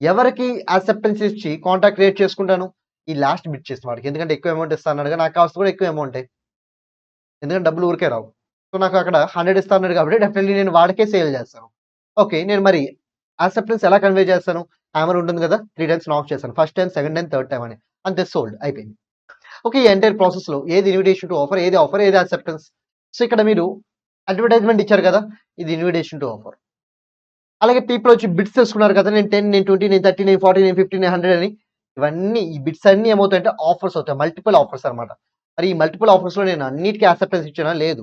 ఎవరికి యాక్సెప్టెన్స్ ఇచ్చి కాంట్రాక్ట్ క్రియేట్ చేసుకుంటాను? ఈ లాస్ట్ బిడ్ చేసిన వాడికి. ఎందుకంటే ఎక్కువ అమౌంట్ ఇస్తా అన్నాడుగా. నాకు కావాల్సింది కూడా ఎక్కువ అమౌంటే. ఎందుకంటే డబ్బులు ఊరికే రావు. సో నాకు అక్కడ 100 ఇస్తా అన్నాడు కాబట్టి డెఫినెట్‌లీ నేను వాడికే సేల్ చేస్తాను. ఓకే. నేను మరి యాక్సెప్టెన్స్ ఎలా కన్వే చేస్తాను? హామర్ ఉంటుంది కదా! 3 టైమ్స్ నాక్ చేశాను. First time, second time, third time అని. అంతే సోల్డ్ అయిపోయింది. ఓకే. ఈ ఎంటైర్ ప్రాసెస్‌లో ఏది ఇన్విటేషన్ టు ఆఫర్, ఏది యాక్సెప్టెన్స్? సో ఇక్కడ మీరు అడ్వర్టైజ్‌మెంట్ ఇచ్చారు కదా! ఇది ఇన్విటేషన్ టు ఆఫర్. అలాగే పీపుల్ వచ్చి బిడ్స్ చేసుకున్నారు కదా! నేను 10, నేను 20, నేను 30, నేను 40, నేను 50, నేను 100 అని. ఇవన్నీ ఈ బిడ్స్ అన్నీ ఏమవుతాయంటే ఆఫర్స్ అవుతాయి. మల్టిపుల్ ఆఫర్స్ అన్నమాట. మరి ఈ మల్టిపుల్ ఆఫర్స్‌లో నేను అన్నిటికి యాక్సెప్టెన్స్ ఇచ్చానా? లేదు.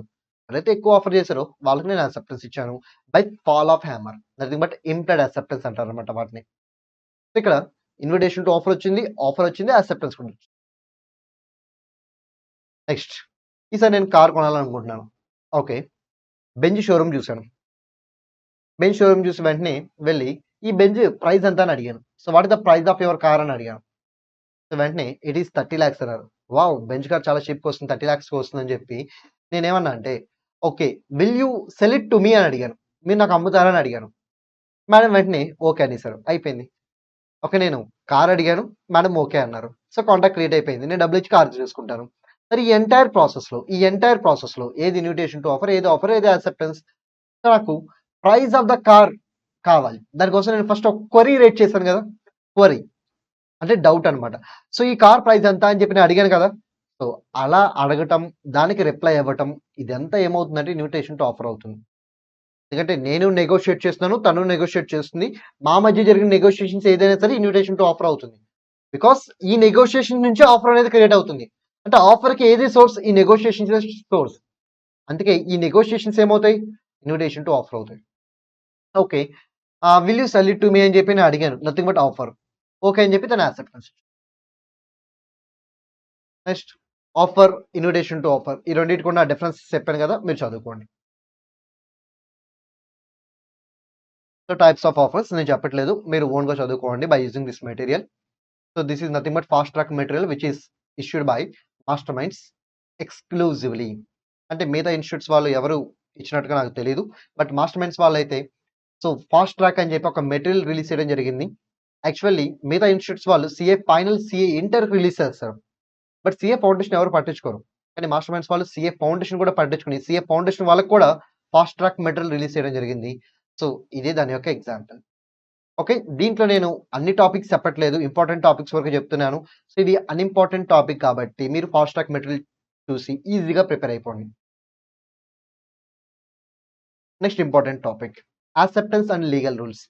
ఎవరైతే ఎక్కువ ఆఫర్ చేశారో వాళ్ళకి నేను యాక్సెప్టెన్స్ ఇచ్చాను. By fall of hammer. Nothing but implied acceptance అంటారన్నమాట వాటిని. ఇక్కడ ఇన్విటేషన్ టు ఆఫర్ వచ్చింది. యాక్సెప్టెన్స్ కూడా వచ్చింది. నెక్స్ట్ ఈసారి నేను కార్ కొనాలనుకుంటున్నాను. ఓకే. బెంజ్ షోరూమ్ చూసాను. బెంజ్ షోరూమ్ చూసిన వెంటనే వెళ్ళి ఈ బెంజ్ ప్రైస్ ఎంత అని అడిగాను. So what is the price of your car అని అడిగాను. సో వెంటనే ఇట్ ఈస్ 30 లాక్స్ అన్నారు. వావ్! బెంజ్ కార్ చాలా చీప్‌గా వస్తుంది. 30 లాక్స్‌కి వస్తుందని చెప్పి నేనేమన్నా అంటే okay. Will you sell it to me అని అడిగాను. మీరు నాకు అమ్ముతారా అని అడిగాను. మేడం వెంటనే ఓకే అనేసారు. అయిపోయింది. ఓకే. నేను కార్ అడిగాను. మేడం ఓకే అన్నారు. సో, కాంట్రాక్ట్ క్రియేట్ అయిపోయింది. నేను డబ్బులిచ్చి కార్ తీసుకుంటాను. మరి ఈ ఎంటైర్ ప్రాసెస్‌లో ఏది ఇన్విటేషన్ టు ఆఫర్, ఏది ఆఫర్, ఏది యాక్సెప్టెన్స్. నాకు ప్రైస్ ఆఫ్ ద కార్ కావాలి. దానికోసం నేను ఫస్ట్ ఒక క్వెరీ రైట్ చేశాను గదా! క్వెరీ అంటే డౌట్ అన్నమాట. సో, ఈ కార్ ప్రైస్ ఎంత అని చెప్పి నేను అడిగాను కదా! సో, అలా అడగటం, దానికి రిప్లై ఇవ్వటం ఇదంతా ఏమవుతుందంటే ఇన్విటేషన్ టు ఆఫర్ అవుతుంది. ఎందుకంటే నేను నెగోషియేట్ చేస్తున్నాను. తను నెగోషియేట్ చేస్తుంది. మా మధ్య జరిగిన నెగోషియేషన్స్ ఏదైనా సరే ఇన్విటేషన్ టు ఆఫర్ అవుతుంది. బికాస్ ఈ నెగోషియేషన్ నుంచే ఆఫర్ అనేది క్రియేట్ అవుతుంది. అంటే ఆఫర్‌కి ఏది సోర్స్? ఈ నెగోషియేషన్సే సోర్స్. అందుకే ఈ నెగోషియేషన్స్ ఏమవుతాయి? ఇన్విటేషన్ టు ఆఫర్ అవుతాయి. Okay. Will you sell it to me అని చెప్పి నేను అడిగాను. Nothing but offer. ఓకే అని చెప్పి తను acceptance. Next offer, invitation to offer. ఈ రెండిటికి ఉన్న డిఫరెన్స్ చెప్పాను కదా! మీరు చదువుకోండి. సో, టైప్స్ ఆఫ్ ఆఫర్స్ నేను చెప్పట్లేదు. మీరు ఓన్‌గా చదువుకోండి by using this material. So, this is nothing but fast track material which is issued by master minds exclusively. అంటే మిగతా ఇన్‌స్టిట్యూట్స్ వాళ్ళు ఎవరు ఇచ్చినట్టుగా నాకు తెలీదు. బట్ మాస్టర్ మైండ్స్ వాళ్ళైతే సో, ఫాస్ట్ ట్రాక్ అని చెప్పి ఒక మెటీరియల్ రిలీజ్ చేయడం జరిగింది. యాక్చువల్లీ మిగతా ఇన్‌స్టిట్యూట్స్ వాళ్ళు CA final, CA inter release చేస్తారు. బట్ సీఏ ఫౌండేషన్ ఎవరు పట్టించుకోరు. కానీ మాస్టర్ మైండ్స్ వాళ్ళు సీఏ ఫౌండేషన్ కూడా పట్టించుకొని సీఏ ఫౌండేషన్ వాళ్ళకి కూడా ఫాస్ట్ ట్రాక్ మెటీరియల్ రిలీజ్ చేయడం జరిగింది. సో, ఇదే దాని యొక్క ఎగ్జాంపుల్. ఓకే. దీంట్లో నేను అన్ని టాపిక్స్ చెప్పట్లేదు. ఇంపార్టెంట్ టాపిక్స్ వరకే చెప్తున్నాను. సో, ఇది అన్‌ఇంపార్టెంట్ టాపిక్ కాబట్టి మీరు ఫాస్ట్ ట్రాక్ మెటీరియల్ చూసి ఈజీగా ప్రిపేర్ అయిపోండి. Next important topic acceptance and legal rules.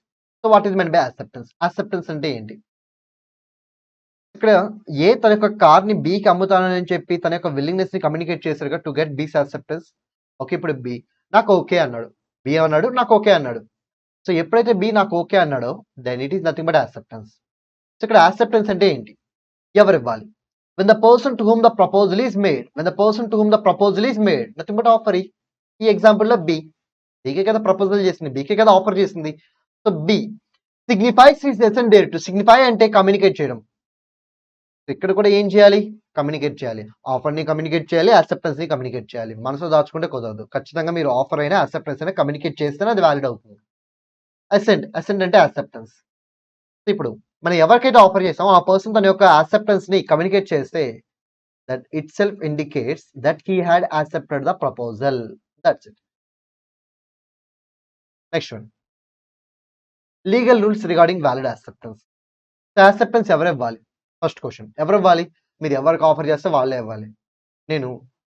So, what is mean by acceptance? Acceptance అంటే ఏంటి? ఇక్కడ ఏ తన యొక్క కార్‌ని బికి అమ్ముతానని చెప్పి తన యొక్క విల్లింగ్‌నెస్‌ని కమ్యూనికేట్ చేసారుగా to get B's acceptance. Okay. ఇప్పుడు బి నాకు ఓకే అన్నాడు. బి ఏమన్నాడు? నాకు ఓకే అన్నాడు. సో, ఎప్పుడైతే బి నాకు ఓకే అన్నాడో then it is nothing but acceptance. So, ఇక్కడ యాక్సెప్టెన్స్ అంటే ఏంటి? ఎవరివ్వాలి? When the person to whom the proposal is made. When the person to whom the proposal is made. Nothing but offer. ఈ ఎగ్జాంపుల్‌లో B. బికే కదా proposal చేసింది. బికే కదా offer చేసింది. So, B signifies his assent thereto. Signify అంటే communicate చేయడం. ఇక్కడ కూడా ఏం చేయాలి? కమ్యూనికేట్ చేయాలి. ఆఫర్‌ని కమ్యూనికేట్ చేయాలి. యాక్సెప్టెన్స్‌ని కమ్యూనికేట్ చేయాలి. మనసులో దాచుకుంటే కుదరదు. ఖచ్చితంగా మీరు ఆఫర్ అయినా, యాక్సెప్టెన్స్ అయినా కమ్యూనికేట్ చేస్తేనే అది వాలిడ్ అవుతుంది. అసెంట్ అంటే యాక్సెప్టెన్స్. ఇప్పుడు మనం ఎవరికైతే ఆఫర్ చేసామో ఆ పర్సన్ తన యొక్క యాక్సెప్టెన్స్‌ని కమ్యూనికేట్ చేస్తే that itself indicates that he had accepted the proposal. That's it. Next one. Legal rules regarding valid acceptance. So, acceptance ఎవరు ఇవ్వాలి? First question. ఎవరు ఇవ్వాలి? మీరు ఎవరికి ఆఫర్ చేస్తే వాళ్ళే ఇవ్వాలి. నేను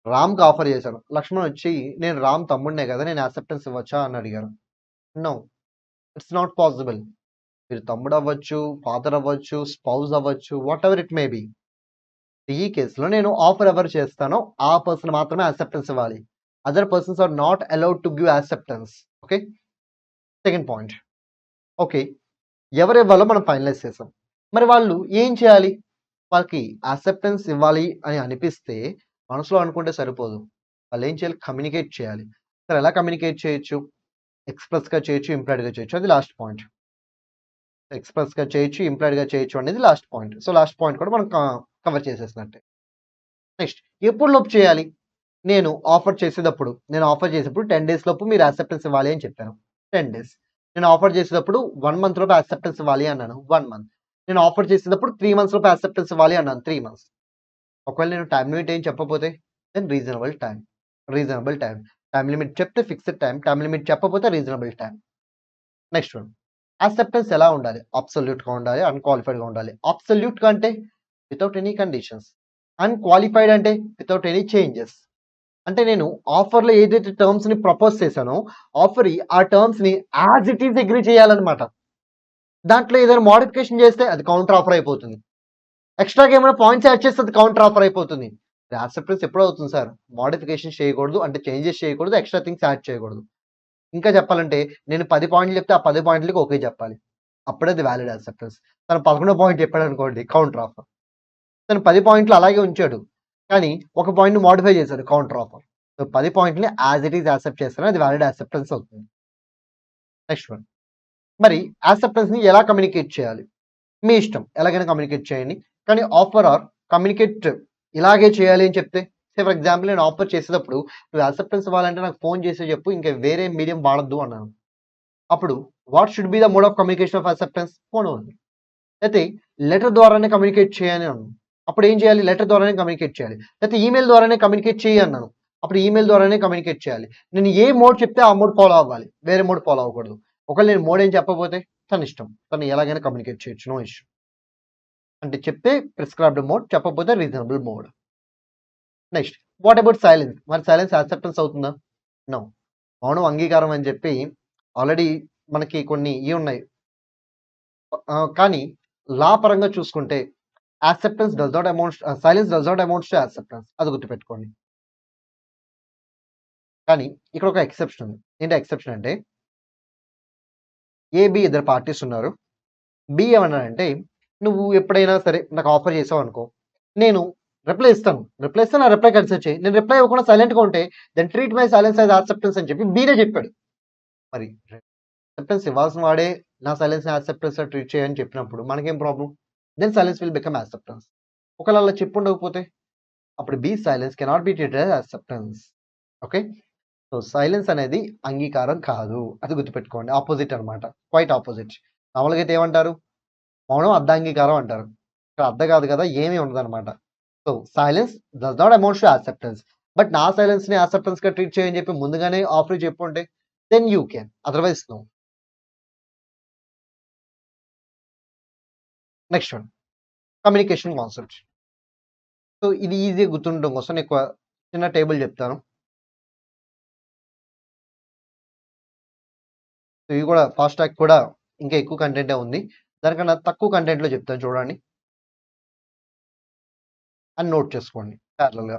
రామ్‌కి ఆఫర్ చేశాను. లక్ష్మణ్ వచ్చి నేను రామ్ తమ్ముడినే కదా! నేను యాక్సెప్టెన్స్ ఇవ్వచ్చా అని అడిగారు. నో. It's not possible. మీరు తమ్ముడు అవ్వచ్చు, ఫాదర్ అవ్వచ్చు, స్పౌస్ అవ్వచ్చు, వాటెవర్ ఇట్ మే బి. ఈ కేసులో నేను ఆఫర్ ఎవరు చేస్తానో ఆ పర్సన్ మాత్రమే యాక్సెప్టెన్స్ ఇవ్వాలి. Other persons are not allowed to give acceptance. Okay. Second point. Okay. ఎవరు ఇవ్వాలో మనం ఫైనలైజ్ చేసాం. మరి వాళ్ళు ఏం చేయాలి? వాళ్ళకి యాక్సెప్టెన్స్ ఇవ్వాలి అని అనిపిస్తే మనసులో అనుకుంటే సరిపోదు. వాళ్ళు ఏం చేయాలి? కమ్యూనికేట్ చేయాలి. సరే ఎలా కమ్యూనికేట్ చేయొచ్చు? ఎక్స్‌ప్రెస్‌గా చేయొచ్చు, ఇంప్లాయిడ్‌గా చేయొచ్చు. అది లాస్ట్ పాయింట్. ఎక్స్‌ప్రెస్‌గా చేయొచ్చు, ఇంప్లాయిడ్‌గా చేయొచ్చు అనేది last point. So, last point కూడా మనం కవర్ చేసేసినట్టే. నెక్స్ట్ ఎప్పుడులోపు చేయాలి? నేను ఆఫర్ చేసేటప్పుడు 10 డేస్ లోపు మీరు యాక్సెప్టెన్స్ ఇవ్వాలి అని చెప్పాను. 10 డేస్. నేను ఆఫర్ చేసేటప్పుడు 1 మంత్ లోపు యాక్సెప్టెన్స్ ఇవ్వాలి అన్నాను. 1 మంత్. నేను ఆఫర్ చేసేటప్పుడు 3 మంత్స్ లోపు యాక్సెప్టెన్స్ ఇవ్వాలి అన్నాను. 3 మంత్స్. ఒకవేళ నేను టైమ్ లిమిట్ ఏం చెప్పకపోతే then reasonable time. Time limit చెప్తే ఫిక్స్డ్ టైమ్. టైమ్ లిమిట్ చెప్పకపోతే reasonable time. Next one. Acceptance ఎలా ఉండాలి? అబ్సల్యూట్‌గా ఉండాలి, అన్‌క్వాలిఫైడ్‌గా ఉండాలి. అబ్సల్యూట్‌గా అంటే వితౌట్ ఎనీ కండిషన్స్. అన్‌క్వాలిఫైడ్ అంటే వితౌట్ ఎనీ చేంజెస్. అంటే నేను ఆఫర్‌లో ఏదైతే టర్మ్స్‌ని ప్రపోజ్ చేశానో ఆ టర్మ్స్‌ని యాజ్ ఇట్ ఈజ్ అగ్రీ చేయాలన్నమాట. దాంట్లో ఏదైనా మోడిఫికేషన్ చేస్తే అది కౌంటర్ ఆఫర్ అయిపోతుంది. ఎక్స్‌ట్రాగా ఏమైనా పాయింట్స్ యాడ్ చేస్తే అది కౌంటర్ ఆఫర్ అయిపోతుంది. యాక్సెప్టెన్స్ ఎప్పుడు అవుతుంది సార్? మోడిఫికేషన్ చేయకూడదు. అంటే చేంజెస్ చేయకూడదు. ఎక్స్‌ట్రా థింగ్స్ యాడ్ చేయకూడదు. ఇంకా చెప్పాలంటే నేను 10 పాయింట్లు చెప్తే ఆ 10 పాయింట్లకి ఓకే చెప్పాలి. అప్పుడే అది వాలిడ్ యాక్సెప్టెన్స్. తను 11వ పాయింట్ చెప్పాడనుకోండి కౌంటర్ ఆఫర్. తను 10 పాయింట్లు అలాగే ఉంచాడు. కానీ ఒక పాయింట్‌ని మోడిఫై చేశాడు కౌంటర్ ఆఫర్. సో, 10 పాయింట్‌ని యాజ్ ఇట్ ఈజ్ యాక్సెప్ట్ చేస్తేనే అది వాలిడ్ యాక్సెప్టెన్స్ అవుతుంది. Next one. మరి యాక్సెప్టెన్స్‌ని ఎలా కమ్యూనికేట్ చేయాలి? మీ ఇష్టం. ఎలాగైనా కమ్యూనికేట్ చేయండి. కానీ ఆఫర్ ఆర్ కమ్యూనికేట్ ఇలాగే చేయాలి అని చెప్తే ఫర్ ఎగ్జాంపుల్ నేను ఆఫర్ చేసేటప్పుడు నువ్వు యాక్సెప్టెన్స్ ఇవ్వాలంటే నాకు ఫోన్ చేసి చెప్పు. ఇంకా వేరే మీడియం వాడొద్దు అన్నాను. అప్పుడు what should be the mode of communication of acceptance? Phone only. అయితే లెటర్ ద్వారానే కమ్యూనికేట్ చేయని అన్నాను. అప్పుడు ఏం చేయాలి? లెటర్ ద్వారానే కమ్యూనికేట్ చేయాలి. లేకపోతే ఈమెయిల్ ద్వారానే కమ్యూనికేట్ చేయి అన్నాను. అప్పుడు ఈమెయిల్ ద్వారానే కమ్యూనికేట్ చేయాలి. నేను ఏ మోడ్ చెప్తే ఆ మోడ్ ఫాలో అవ్వాలి. వేరే మోడ్ ఫాలో అవ్వకూడదు. ఒకవేళ నేను మోడ్ ఏం చెప్పకపోతే తన ఇష్టం. తను ఎలాగైనా కమ్యూనికేట్ చేయొచ్చు. No issue. అంటే చెప్తే ప్రిస్క్రైబ్డ్ మోడ్, చెప్పకపోతే reasonable mode. Next what about silence? మరి సైలెన్స్ యాక్సెప్టెన్స్ అవుతుందా? నో. మౌనం అంగీకారం అని చెప్పి ఆల్రెడీ మనకి కొన్ని ఇవి ఉన్నాయి. కానీ లా పరంగా చూసుకుంటే acceptance does not amount, silence does not amounts to acceptance. అది గుర్తుపెట్టుకోండి. కానీ ఇక్కడ ఒక ఎక్సెప్షన్ ఉంది. ఏంటి ఎక్సెప్షన్ అంటే ఏ, బి ఇద్దరు పార్టీస్ ఉన్నారు. బి ఏమన్నాడంటే నువ్వు ఎప్పుడైనా సరే నాకు ఆఫర్ చేసావు అనుకో, నేను రిప్లై ఇస్తాను. నా రిప్లై కన్సిడర్ చేయి. నేను రిప్లై ఇవ్వకుండా సైలెంట్గా ఉంటే then treat my silence as acceptance అని చెప్పి బీనే చెప్పాడు. మరి యాక్సెప్టెన్స్ ఇవ్వాల్సిన వాడే నా సైలెన్స్ యాక్సెప్టెన్స్ ట్రీట్ చేయని చెప్పినప్పుడు మనకేం problem? Then silence will become acceptance. ఒకవేళ అలా చెప్పు ఉండకపోతే అప్పుడు B silence cannot be treated as acceptance. Okay. So silence అనేది అంగీకారం కాదు. అది గుర్తుపెట్టుకోండి. ఆపోజిట్ అనమాట. Quite opposite. మామూలుగా అయితే ఏమంటారు? మౌనం అర్ధాంగీకారం అంటారు. ఇక్కడ అర్థం కాదు కదా, ఏమీ ఉండదన్నమాట. So silence does not amount to acceptance. But నా సైలెన్స్ ని యాక్సెప్టెన్స్ గా ట్రీట్ చేయని చెప్పి ముందుగానే ఆఫర్ చెప్పుంటే then you can, otherwise no. Next one communication concept. సో ఇది ఈజీగా గుర్తుండడం కోసం నేను చిన్న టేబుల్ చెప్తాను. సో ఇవి కూడా ఫాస్ట్ ట్రాక్ కూడా ఇంకా ఎక్కువ కంటెంటే ఉంది. దానికన్నా తక్కువ కంటెంట్ లో చెప్తాను చూడండి అని నోట్ చేసుకోండి ప్యారలల్ గా.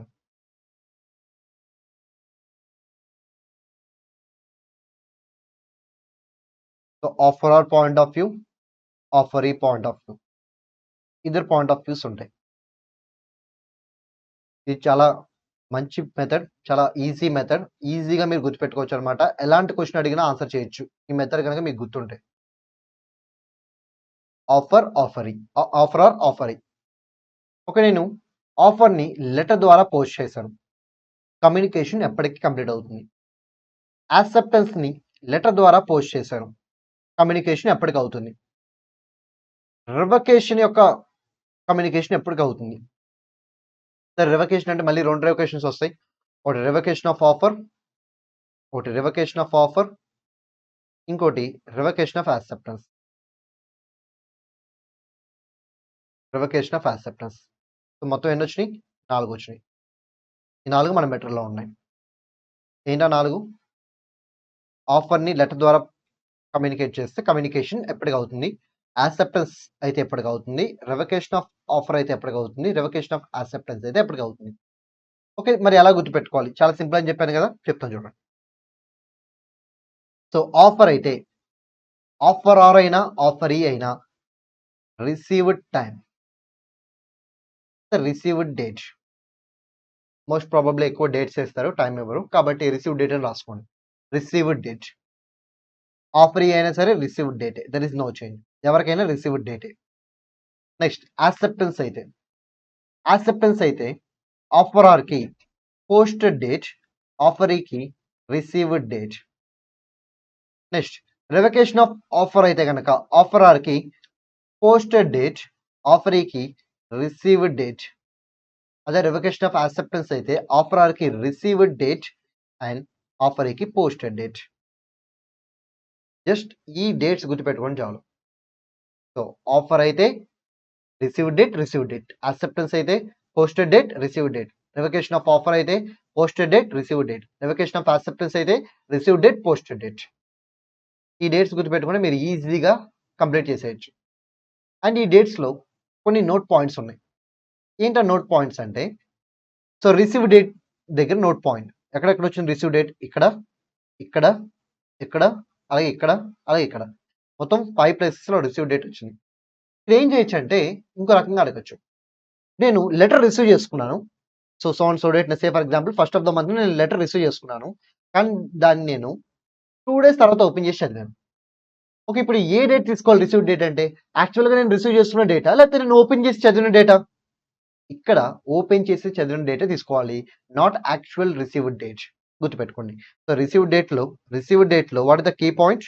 So offer point of view, offer ఈ పాయింట్ ఆఫ్ వ్యూ, ఇద్దరు పాయింట్ ఆఫ్ వ్యూస్ ఉంటాయి. ఇది చాలా మంచి మెథడ్, చాలా ఈజీ మెథడ్. ఈజీగా మీరు గుర్తుపెట్టుకోవచ్చు అనమాట. ఎలాంటి క్వశ్చన్ అడిగినా ఆన్సర్ చేయొచ్చు ఈ మెథడ్ కనుక మీకు గుర్తుంటే. Offer, offeree, offer or offeree. Okay, నేను ఆఫర్ని లెటర్ ద్వారా పోస్ట్ చేశాను. కమ్యూనికేషన్ ఎప్పటికీ కంప్లీట్ అవుతుంది. యాక్సెప్టెన్స్ని లెటర్ ద్వారా పోస్ట్ చేశాను. కమ్యూనికేషన్ ఎప్పటికి అవుతుంది. రివకేషన్ యొక్క కమ్యూనికేషన్ ఎప్పటికి అవుతుంది. రివకేషన్ అంటే మళ్ళీ 2 రివకేషన్స్ వస్తాయి. ఒకటి రివకేషన్ ఆఫ్ ఆఫర్, ఒకటి రివకేషన్ ఆఫ్ ఆఫర్, ఇంకోటి revocation of acceptance. Revocation of acceptance. So మొత్తం ఎన్ని వచ్చినాయి? 4 వచ్చినాయి. ఈ 4 మన మెటీరియల్లో ఉన్నాయి. ఏంటా 4? ఆఫర్ని లెటర్ ద్వారా కమ్యూనికేట్ చేస్తే కమ్యూనికేషన్ ఎప్పటికి అవుతుంది. యాక్సెప్టెన్స్ అయితే ఎప్పటికి అవుతుంది. రివకేషన్ ఆఫ్ ఆఫర్ అయితే ఎప్పటికి అవుతుంది. రివకేషన్ ఆఫ్ యాక్సెప్టెన్స్ అయితే ఎప్పటికి అవుతుంది. ఓకే, మరి ఎలా గుర్తుపెట్టుకోవాలి? చాలా సింపుల్ అని చెప్పాను కదా, చెప్తాను చూడండి. సో ఆఫర్ అయితే ఆఫర్ ఆర్ అయినా ఆఫరీ అయినా received time, received date. Most probably ఎక్కువ డేట్స్ వేస్తారు, టైం ఇవ్వరు. కాబట్టి రిసీవ్డ్ డేట్ అని రాసుకోండి. Received date. ఆఫరీ అయినా సరే రిసీవ్డ్ డేటే. There is no change. ఎవరికైనా రిసీవ్డ్ డేటే. నెక్స్ట్ యాక్సెప్టెన్స్ అయితే, యాక్సెప్టెన్స్ అయితే ఆఫర్ ఆర్కి పోస్టెడ్ డేట్, ఆఫరీకి received date. Next revocation of offer అయితే కనుక ఆఫర్ ఆర్కి పోస్టెడ్ డేట్, ఆఫరీకి రిసీవ్డ్ డేట్. అదే రివకేషన్ ఆఫ్ యాక్సెప్టెన్స్ అయితే ఆఫర్ ఆర్కి రిసీవ్డ్ డేట్ అండ్ ఆఫరీకి పోస్టెడ్ డేట్. జస్ట్ ఈ డేట్స్ గుర్తుపెట్టుకోండి చాలు. సో ఆఫర్ అయితే received date, received date. Acceptance అయితే posted date, received date. Revocation of offer అయితే posted date, received date. Revocation of acceptance అయితే రిసీవ్డ్ డేట్, పోస్టెడ్ డేట్. ఈ dates గుర్తుపెట్టుకుని మీరు ఈజీగా కంప్లీట్ చేసేయచ్చు. అండ్ ఈ డేట్స్లో కొన్ని నోట్ పాయింట్స్ ఉన్నాయి. ఏంటో నోట్ పాయింట్స్ అంటే, సో రిసీవ్ డేట్ దగ్గర నోట్ పాయింట్ ఎక్కడెక్కడ వచ్చింది? రిసీవ్ డేట్ ఇక్కడ, ఇక్కడ, ఇక్కడ, అలాగే ఇక్కడ, అలాగే ఇక్కడ. మొత్తం 5 ప్లేసెస్లో రిసీవ్ డేట్ వచ్చింది. ఇది ఏం చేయొచ్చు అంటే ఇంకో రకంగా అడగచ్చు. నేను లెటర్ రిసీవ్ చేసుకున్నాను. So and so date, say for example first of the month నేను లెటర్ రిసీవ్ చేసుకున్నాను. కానీ దాన్ని నేను 2 డేస్ తర్వాత ఓపెన్ చేసి చదివాను. ఓకే, ఇప్పుడు ఏ డేట్ తీసుకోవాలి రిసీవ్ డేట్ అంటే? యాక్చువల్గా నేను రిసీవ్ చేసుకున్న డేటా, లేకపోతే నేను ఓపెన్ చేసి చదివిన డేటా? ఇక్కడ ఓపెన్ చేసి చదివిన డేటా తీసుకోవాలి, నాట్ యాక్చువల్ రిసీవ్డ్ డేట్. గుర్తుపెట్టుకోండి. సో రిసీవ్డ్ డేట్లో what is the key point?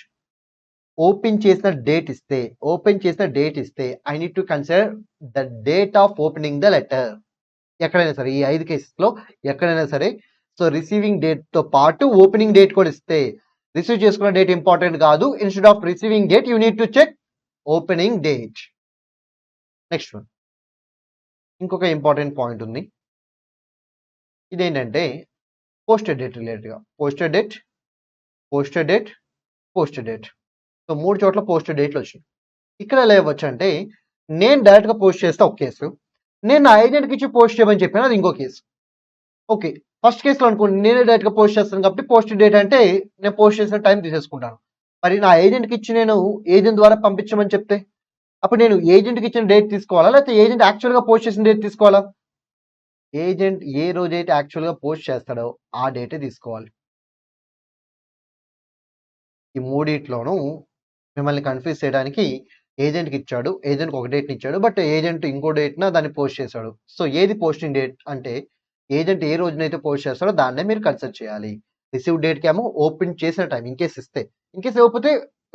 Open చేసిన డేట్ ఇస్తే I need to consider the date of opening the letter. ఎక్కడైనా సరే ఈ 5 కేసెస్లో ఎక్కడైనా సరే సో రిసీవింగ్ డేట్తో పాటు ఓపెనింగ్ డేట్ కూడా ఇస్తే రిసీవ్ చేసుకున్న డేట్ ఇంపార్టెంట్ కాదు. Instead of receiving date you need to check opening date. Next one, ఇంకొక ఇంపార్టెంట్ పాయింట్ ఉంది. ఇదేంటంటే పోస్టెడ్ డేట్ రిలేటెడ్గా. పోస్టెడ్ డేట్ సో 3 చోట్ల పోస్టెడ్ డేట్లు వచ్చినాయి. ఇక్కడ ఎలా ఇవ్వచ్చు అంటే నేను డైరెక్ట్గా పోస్ట్ చేస్తే ఒక కేసు, నేను నా ఏజెంట్కి ఇచ్చి పోస్ట్ చేయమని చెప్పాను అది ఇంకో కేసు. ఓకే, ఫస్ట్ కేసులో అనుకోండి నేనే డైరెక్ట్గా పోస్ట్ చేస్తాను కాబట్టి పోస్ట్ డేట్ అంటే నేను పోస్ట్ చేసిన టైం తీసేసుకుంటాను. మరి నా ఏజెంట్కి ఇచ్చి నేను ఏజెంట్ ద్వారా పంపించమని చెప్తే అప్పుడు నేను ఏజెంట్కి ఇచ్చిన డేట్ తీసుకోవాలా లేకపోతే ఏజెంట్ యాక్చువల్గా పోస్ట్ చేసిన డేట్ తీసుకోవాలా? ఏజెంట్ ఏ రోజైతే యాక్చువల్గా పోస్ట్ చేస్తాడో ఆ డేటే తీసుకోవాలి. ఈ మూడిట్లోనూ మిమ్మల్ని కన్ఫ్యూజ్ చేయడానికి ఏజెంట్కి ఇచ్చాడు, ఏజెంట్కి ఒక డేట్ని ఇచ్చాడు, బట్ ఏజెంట్ ఇంకో డేట్న దాన్ని పోస్ట్ చేశాడు. సో ఏది పోస్టింగ్ డేట్ అంటే ఏజెంట్ ఏ రోజునైతే పోస్ట్ చేస్తాడో దాన్నే మీరు కన్సిడర్ చేయాలి. రిసీవ్ డేట్కి ఏమో ఓపెన్ చేసిన టైం ఇన్కేస్ ఇవ్వకపోతే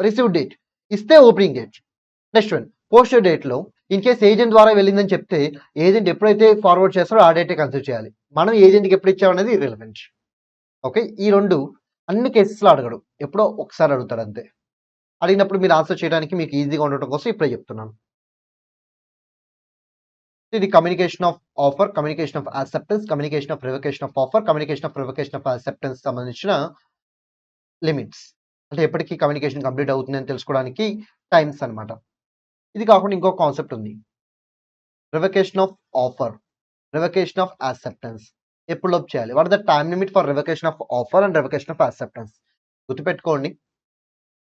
రిసీవ్ డేట్, ఇస్తే opening date. Next one, posted డేట్లో ఇన్కేస్ ఏజెంట్ ద్వారా వెళ్ళిందని చెప్తే ఏజెంట్ ఎప్పుడైతే ఫార్వర్డ్ చేస్తాడో ఆ డేటే కన్సిడర్ చేయాలి. మనం ఏజెంట్కి ఎప్పుడు ఇచ్చామనేది ఇర్రెలవెంట్. ఓకే, ఈ రెండు అన్ని కేసెస్లో అడగడు, ఎప్పుడో ఒకసారి అడుగుతాడు అంతే. అడిగినప్పుడు మీరు ఆన్సర్ చేయడానికి మీకు ఈజీగా ఉండటం కోసం ఇప్పుడే చెప్తున్నాను. ఇది communication of offer, communication of acceptance, communication of revocation of offer, communication of acceptance సంబంధించిన లిమిట్స్. అంటే ఎప్పటికీ కమ్యూనికేషన్ కంప్లీట్ అవుతుందని తెలుసుకోవడానికి టైమ్స్ అనమాట. ఇది కాకుండా ఇంకో కాన్సెప్ట్ ఉంది, revocation of offer, revocation of acceptance ఎప్పుడు లోపు చేయాలి? What the time limit for revocation of offer and revocation of acceptance. గుర్తుపెట్టుకోండి,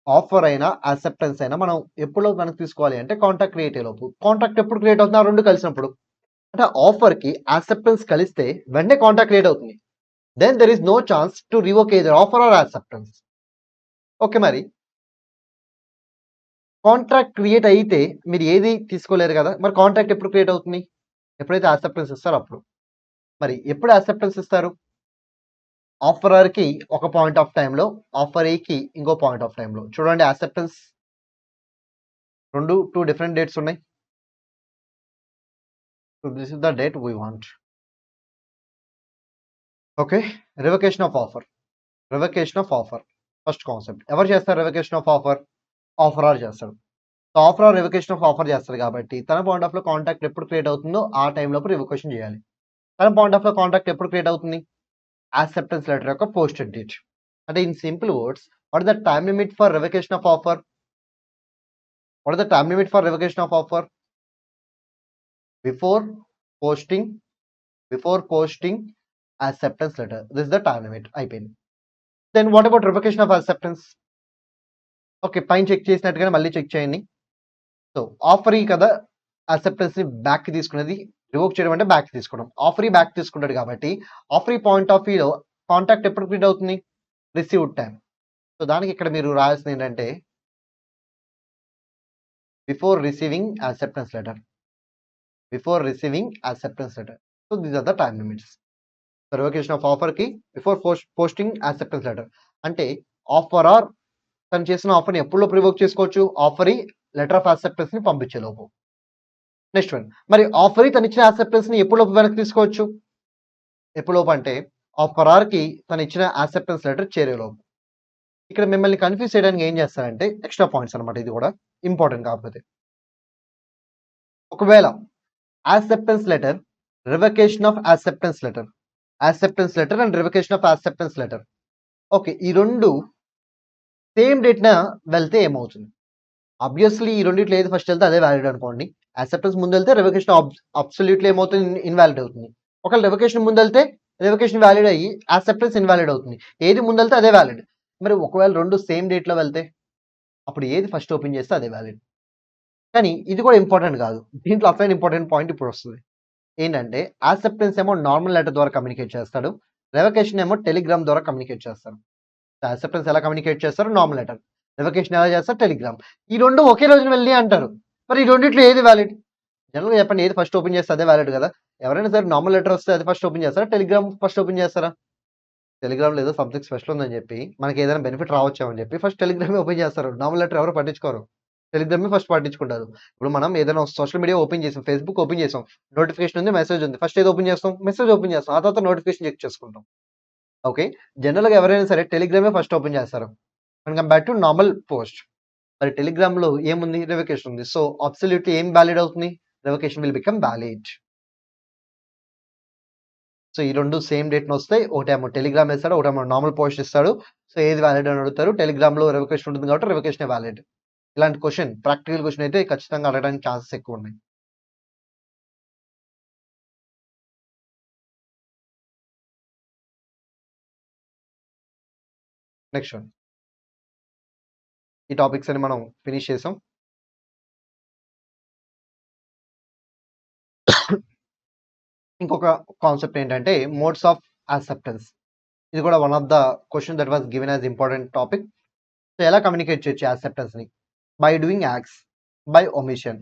ఆఫర్ అయినా యాక్సెప్టెన్స్ అయినా మనం ఎప్పుడు మనకు తీసుకోవాలి అంటే కాంట్రాక్ట్ క్రియేట్ అయ్యేలోపు. కాంట్రాక్ట్ ఎప్పుడు క్రియేట్ అవుతుంది? ఆ రెండు కలిసినప్పుడు. అంటే ఆఫర్కి యాక్సెప్టెన్స్ కలిస్తే వెంటనే కాంట్రాక్ట్ క్రియేట్ అవుతుంది. Then there is no chance to revoke either offer or acceptance. Okay, మరి కాంట్రాక్ట్ క్రియేట్ అయితే మీరు ఏది తీసుకోలేరు కదా. మరి కాంట్రాక్ట్ ఎప్పుడు క్రియేట్ అవుతుంది? ఎప్పుడైతే యాక్సెప్టెన్స్ ఇస్తారో అప్పుడు. మరి ఎప్పుడు యాక్సెప్టెన్స్ ఇస్తారు? ఆఫరర్కి ఒక పాయింట్ ఆఫ్ టైంలో, ఆఫరీకి ఇంకో పాయింట్ ఆఫ్ టైంలో. చూడండి, యాక్సెప్టెన్స్ టూ డిఫరెంట్ డేట్స్ ఉన్నాయి. So this is the date we want. Okay, revocation of offer. Revocation of offer first concept. ఎవరు చేస్తారు రివకేషన్ ఆఫ్ ఆఫర్? ఆఫరర్ చేస్తాడు. సో ఆఫరర్ రివకేషన్ ఆఫ్ ఆఫర్ చేస్తాడు కాబట్టి తన పాయింట్ ఆఫ్ లో కాంట్రాక్ట్ ఎప్పుడు క్రియేట్ అవుతుందో ఆ టైంలో రివకేషన్ చేయాలి. తన పాయింట్ ఆఫ్ లో కాంట్రాక్ట్ ఎప్పుడు క్రియేట్ అవుతుంది? యాక్సెప్టెన్స్ లెటర్ యొక్క పోస్టెడ్ డేట్. అంటే in simple words, what is the time limit for revocation of offer? What is the time limit for revocation of offer? Before posting acceptance letter. This is the time limit. అయిపోయింది. Then what about revocation of acceptance? Okay, పైన check చేసినట్టుగానే మళ్ళీ check చేయండి. So ఆఫరీ కదా acceptance ని back తీసుకునేది, revoke చేయడం అంటే బ్యాక్ తీసుకోవడం. ఆఫరీ బ్యాక్ తీసుకుంటాడు కాబట్టి ఆఫరీ పాయింట్ ఆఫ్ వ్యూలో కాంట్రాక్ట్ ఎప్పుడు క్రియేట్ అవుతుంది? Received time. సో దానికి ఇక్కడ మీరు రాయాల్సింది ఏంటంటే before receiving acceptance letter. So these are the time limits. Revocation of offer కి బిఫోర్ పోస్టింగ్ యాక్సెప్టెన్స్ లెటర్ అంటే ఆఫరర్ తను చేసిన ఆఫర్ని ఎప్పుడు రివోక్ చేసుకోవచ్చు? ఆఫరీ లెటర్ ఆఫ్ యాక్సెప్టెన్స్ ని పంపించే లోపు. నెక్స్ట్ వన్, మరి ఆఫరీ తను ఇచ్చిన యాక్సెప్టెన్స్ ని ఎప్పుడు వెనక్కి తీసుకోవచ్చు? ఎప్పుడు అంటే ఆఫరర్ కి తను ఇచ్చిన యాక్సెప్టెన్స్ లెటర్ చేరేలోపు. ఇక్కడ మిమ్మల్ని కన్ఫ్యూజ్ చేయడానికి ఏం చేస్తారంటే ఎక్స్ట్రా పాయింట్స్ అనమాట. ఇది కూడా ఇంపార్టెంట్ కాకపోతే, ఒకవేళ acceptance letter, revocation of acceptance letter and revocation of acceptance letter, okay, ఈ రెండు సేమ్ డేట్ న వెళ్తే ఏమవుతుంది? ఆబ్వియస్లీ ఈ రెండిట్లో ఏది ఫస్ట్ వెళ్తే అదే వ్యాలిడ్ అనుకోండి. యాక్సెప్టెన్స్ ముందు వెళ్తే రివకేషన్ అబ్సల్యూట్లీ ఏమవుతుంది? ఇన్వాలిడ్ అవుతుంది. ఒకవేళ రివకేషన్ ముందు వెళ్తే రివకేషన్ వ్యాలిడ్ అయ్యి యాక్సెప్టెన్స్ ఇన్వాలిడ్ అవుతుంది. ఏది ముందు వెళ్తే అదే వ్యాలిడ్. మరి ఒకవేళ రెండు సేమ్ డేట్లో వెళ్తే అప్పుడు ఏది ఫస్ట్ ఓపెన్ చేస్తే అదే వ్యాలిడ్. కానీ ఇది కూడా ఇంపార్టెంట్ కాదు. దీంట్లో అసలు ఇంపార్టెంట్ పాయింట్ ఇప్పుడు వస్తుంది. ఏంటంటే యాక్సెప్టెన్స్ ఏమో నార్మల్ లెటర్ ద్వారా కమ్యూనికేట్ చేస్తాడు, రివకేషన్ ఏమో టెలిగ్రామ్ ద్వారా కమ్యూనికేట్ చేస్తాడు. యాక్సెప్టెన్స్ ఎలా కమ్యూనికేట్ చేస్తారు? Normal letter. రివకేషన్ ఎలా చేస్తారు? టెలిగ్రామ్. ఈ రెండు ఒకే రోజున వెళ్ళి అంటారు. మరి ఈ రెండిట్లో ఏది వ్యాలిడ్? జనరల్గా చెప్పండి, ఏది ఫస్ట్ ఓపెన్ చేస్తే అదే వ్యాలిడ్ కదా. ఎవరైనా సరే నార్మల్ లెటర్ వస్తే అది ఫస్ట్ ఓపెన్ చేస్తారా, టెలిగ్రామ్ ఫస్ట్ ఓపెన్ చేస్తారా? టెలిగ్రామ్‌లో ఏదో సంథింగ్ స్పెషల్ ఉందని చెప్పి, మనకి ఏదైనా బెనిఫిట్ రావచ్చేమో అని చెప్పి ఫస్ట్ టెలిగ్రామే ఓపెన్ చేస్తారు. నార్మల్ లెటర్ ఎవరు పట్టించుకోరు. టెలిగ్రామే ఫస్ట్ పట్టించుకుంటారు. ఇప్పుడు మనం ఏదైనా సోషల్ మీడియా ఓపెన్ చేసాం, ఫేస్‌బుక్ ఓపెన్ చేసాం, నోటిఫికేషన్ ఉంది, మెసేజ్ ఉంది. ఫస్ట్ ఏది ఓపెన్ చేస్తాం? మెసేజ్ ఓపెన్ చేస్తాం. ఆ తర్వాత నోటిఫికేషన్ చెక్ చేసుకుంటాం. ఓకే. జనరల్‌గా ఎవరైనా సరే టెలిగ్రామే ఫస్ట్ ఓపెన్ చేస్తారు. And compare to normal post. మరి టెలిగ్రామ్‌లో ఏముంది? రివోకేషన్ ఉంది. సో, అబ్సల్యూట్‌లీ ఏం వాలిడ్ అవుతుంది? Revocation will become valid. So, ఈ 2 సేమ్ డేట్‌నొస్తాయి. ఒకటేమో టెలిగ్రామ్ ఇస్తాడు. ఒకటేమో నార్మల్ పోస్ట్ ఇస్తాడు. సో, ఏది వాలిడ్ అని అడుగుతారు. టెలిగ్రామ్‌లో రివోకేషన్ ఉంటుంది కాబట్టి రివోకేషనే వాలిడ్. ఇలాంటి క్వెషన్ ప్రాక్టికల్ క్వెషన్ అయితే ఖచ్చితంగా అడగడానికి ఛాన్సెస్ ఎక్కువున్నాయి. Next one. ఈ టాపిక్స్ అన్ని మనం ఫినిష్ చేసాం. ఇంకొక కాన్సెప్ట్ ఏంటంటే మోడ్స్ ఆఫ్ యాక్సెప్టెన్స్. ఇది కూడా one of the question that was given as important topic. So, ఎలా కమ్యూనికేట్ చేయొచ్చు యాక్సెప్టెన్స్‌ని? By doing acts, by omission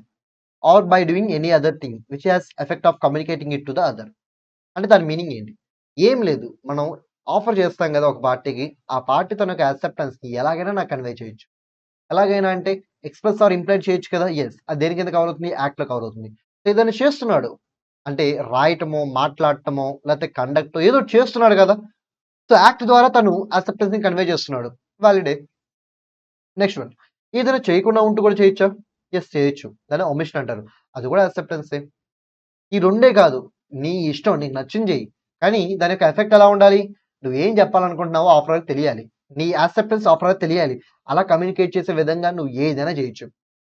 or by doing any other thing which has effect of communicating it to the other. అంటే దాని meaning ఏంటి? ఏం లేదు. మనం offer చేస్తాం కదా ఒక పార్టీకి. ఆ పార్టీ తన యొక్క యాక్సెప్టెన్స్‌ని ఎలాగైనా నాకు కన్వే చేయొచ్చు. ఎలాగైనా అంటే ఎక్స్‌ప్రెస్ ఆర్ ఇంప్లై చేయొచ్చు కదా! యెస్. అది దేని కింద కవర్ అవుతుంది? యాక్ట్‌లో కవర్ అవుతుంది. సో, ఏదైనా చేస్తున్నాడు. అంటే రాయటమో, మాట్లాడటమో, లేకపోతే కండక్టో ఏదో ఒకటి చేస్తున్నాడు కదా! సో, యాక్ట్ ద్వారా తను యాక్సెప్టెన్స్‌ని కన్వే చేస్తున్నాడు. వాలిడే. Next one. ఏదైనా చేయకుండా ఉంటూ కూడా చేయొచ్చా? యెస్, చేయొచ్చు. దాన్ని ఒమిషన్ అంటారు. అది కూడా యాక్సెప్టెన్సే. ఈ రెండే కాదు. నీ ఇష్టం. నీకు నచ్చింది చెయ్యి. కానీ దాని యొక్క ఎఫెక్ట్ ఎలా ఉండాలి? నువ్వేం చెప్పాలనుకుంటున్నావో ఆఫరర్‌కి తెలియాలి. నీ యాక్సెప్టెన్స్ ఆఫరర్‌కి తెలియాలి. అలా కమ్యూనికేట్ చేసే విధంగా నువ్వు ఏదైనా చేయొచ్చు.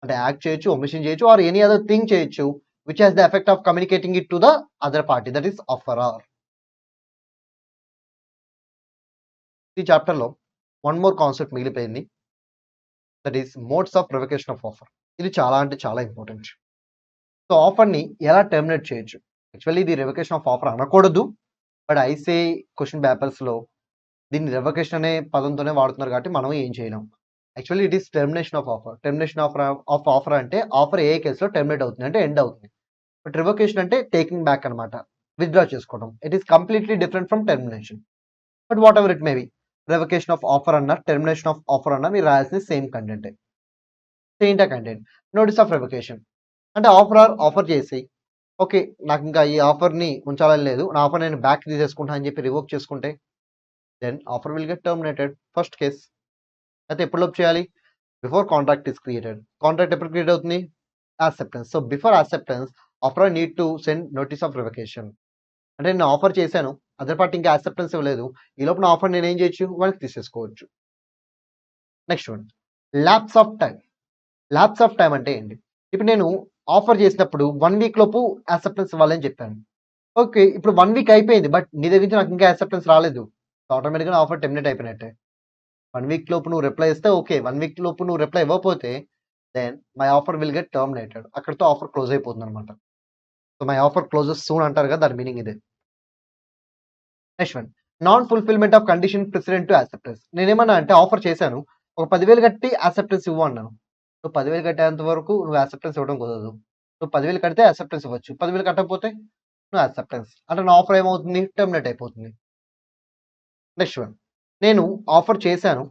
అంటే యాక్ట్ చేయొచ్చు, ఒమిషన్ చేయొచ్చు ఆర్ ఎనీ అదర్ థింగ్ చేయొచ్చు. Which has the effect of communicating it to the other party that is offeror. ఈ చాప్టర్‌లో వన్ మోర్ కాన్సెప్ట్ మిగిలిపోయింది. That is modes of revocation of offer. ఇది చాలా అంటే చాలా ఇంపార్టెంట్. సో, ఆఫర్‌ని ఎలా టెర్మినేట్ చేయొచ్చు? యాక్చువల్లీ ఇది రివోకేషన్ ఆఫ్ ఆఫర్ అనకూడదు. బట్ ఐసీఐ క్వెషన్ పేపర్స్‌లో దీన్ని రివోకేషన్ అనే పదంతోనే వాడుతున్నారు కాబట్టి మనం ఏం చేయలేం. Actually it is termination of offer. Termination of offer అంటే ఆఫర్ ఏ కేస్‌లో టెర్మినేట్ అవుతుంది అంటే ఎండ్ అవుతుంది. బట్ రివోకేషన్ అంటే టేకింగ్ బ్యాక్ అన్నమాట. విత్‌డ్రా చేసుకోవడం. It is completely different from termination. But what ever it may B. Revocation of offer అన్నా, termination of offer అన్నా మీరు రాయాల్సింది సేమ్ కంటెంటే. ఏంటా కంటెంట్? Notice of revocation. అంటే ఆఫర్ చేసి ఓకే. నాకింకా ఈ ఆఫర్‌ని ఉంచాలని లేదు. నా ఆఫర్ నేను బ్యాక్ తీసేసుకుంటా అని చెప్పి రివోక్ చేసుకుంటే then offer will get terminated. First case. అయితే ఎప్పటిలోపు చేయాలి? Before contract is created. Contract ఎప్పుడు క్రియేట్ అవుతుంది? Acceptance. So, before acceptance offeror need to send notice of revocation. అంటే నేను ఆఫర్ చేశాను. అదర్ పార్టీ ఇంకా యాక్సెప్టెన్స్ ఇవ్వలేదు. ఈ లోపు నా ఆఫర్ నేనేం చేయొచ్చు? వెనక్కి తీసేసుకోవచ్చు. Next one. Lapse of time. Lapse of time అంటే ఏంటి? ఇప్పుడు నేను ఆఫర్ చేసినప్పుడు 1 వీక్ లోపు యాక్సెప్టెన్స్ ఇవ్వాలని చెప్పాను. ఓకే. ఇప్పుడు 1 వీక్ అయిపోయింది. బట్ నీ దగ్గర నుంచి నాకు ఇంకా యాక్సెప్టెన్స్ రాలేదు. ఆటోమేటిక్‌గా ఆఫర్ టెర్మినేట్ అయిపోయినట్టే. 1 వీక్ లోపు నువ్వు రిప్లై ఇస్తే ఓకే. 1 వీక్ లోపు నువ్వు రిప్లై ఇవ్వకపోతే then my offer will get terminated. అక్కడితో ఆఫర్ క్లోజ్ అయిపోతుందన్నమాట. So, my offer closes soon అంటారు కదా! దాని మీనింగ్ ఇదే. Next one. Non fulfilment of condition precedent to acceptance. నేనేమన్నా అంటే ఆఫర్ చేశాను. ఒక 10,000 కట్టి యాక్సెప్టెన్స్ ఇవ్వు అన్నాను. నువ్వు 10,000 కట్టేంత వరకు నువ్వు యాక్సెప్టెన్స్ ఇవ్వడం కుదరదు. నువ్వు 10,000 కడితే యాక్సెప్టెన్స్ ఇవ్వచ్చు. 10,000 కట్టకపోతే నో యాక్సెప్టెన్స్. అంటే నా ఆఫర్ ఏమవుతుంది? టెర్మినేట్ అయిపోతుంది. Next one. నేను ఆఫర్ చేశాను.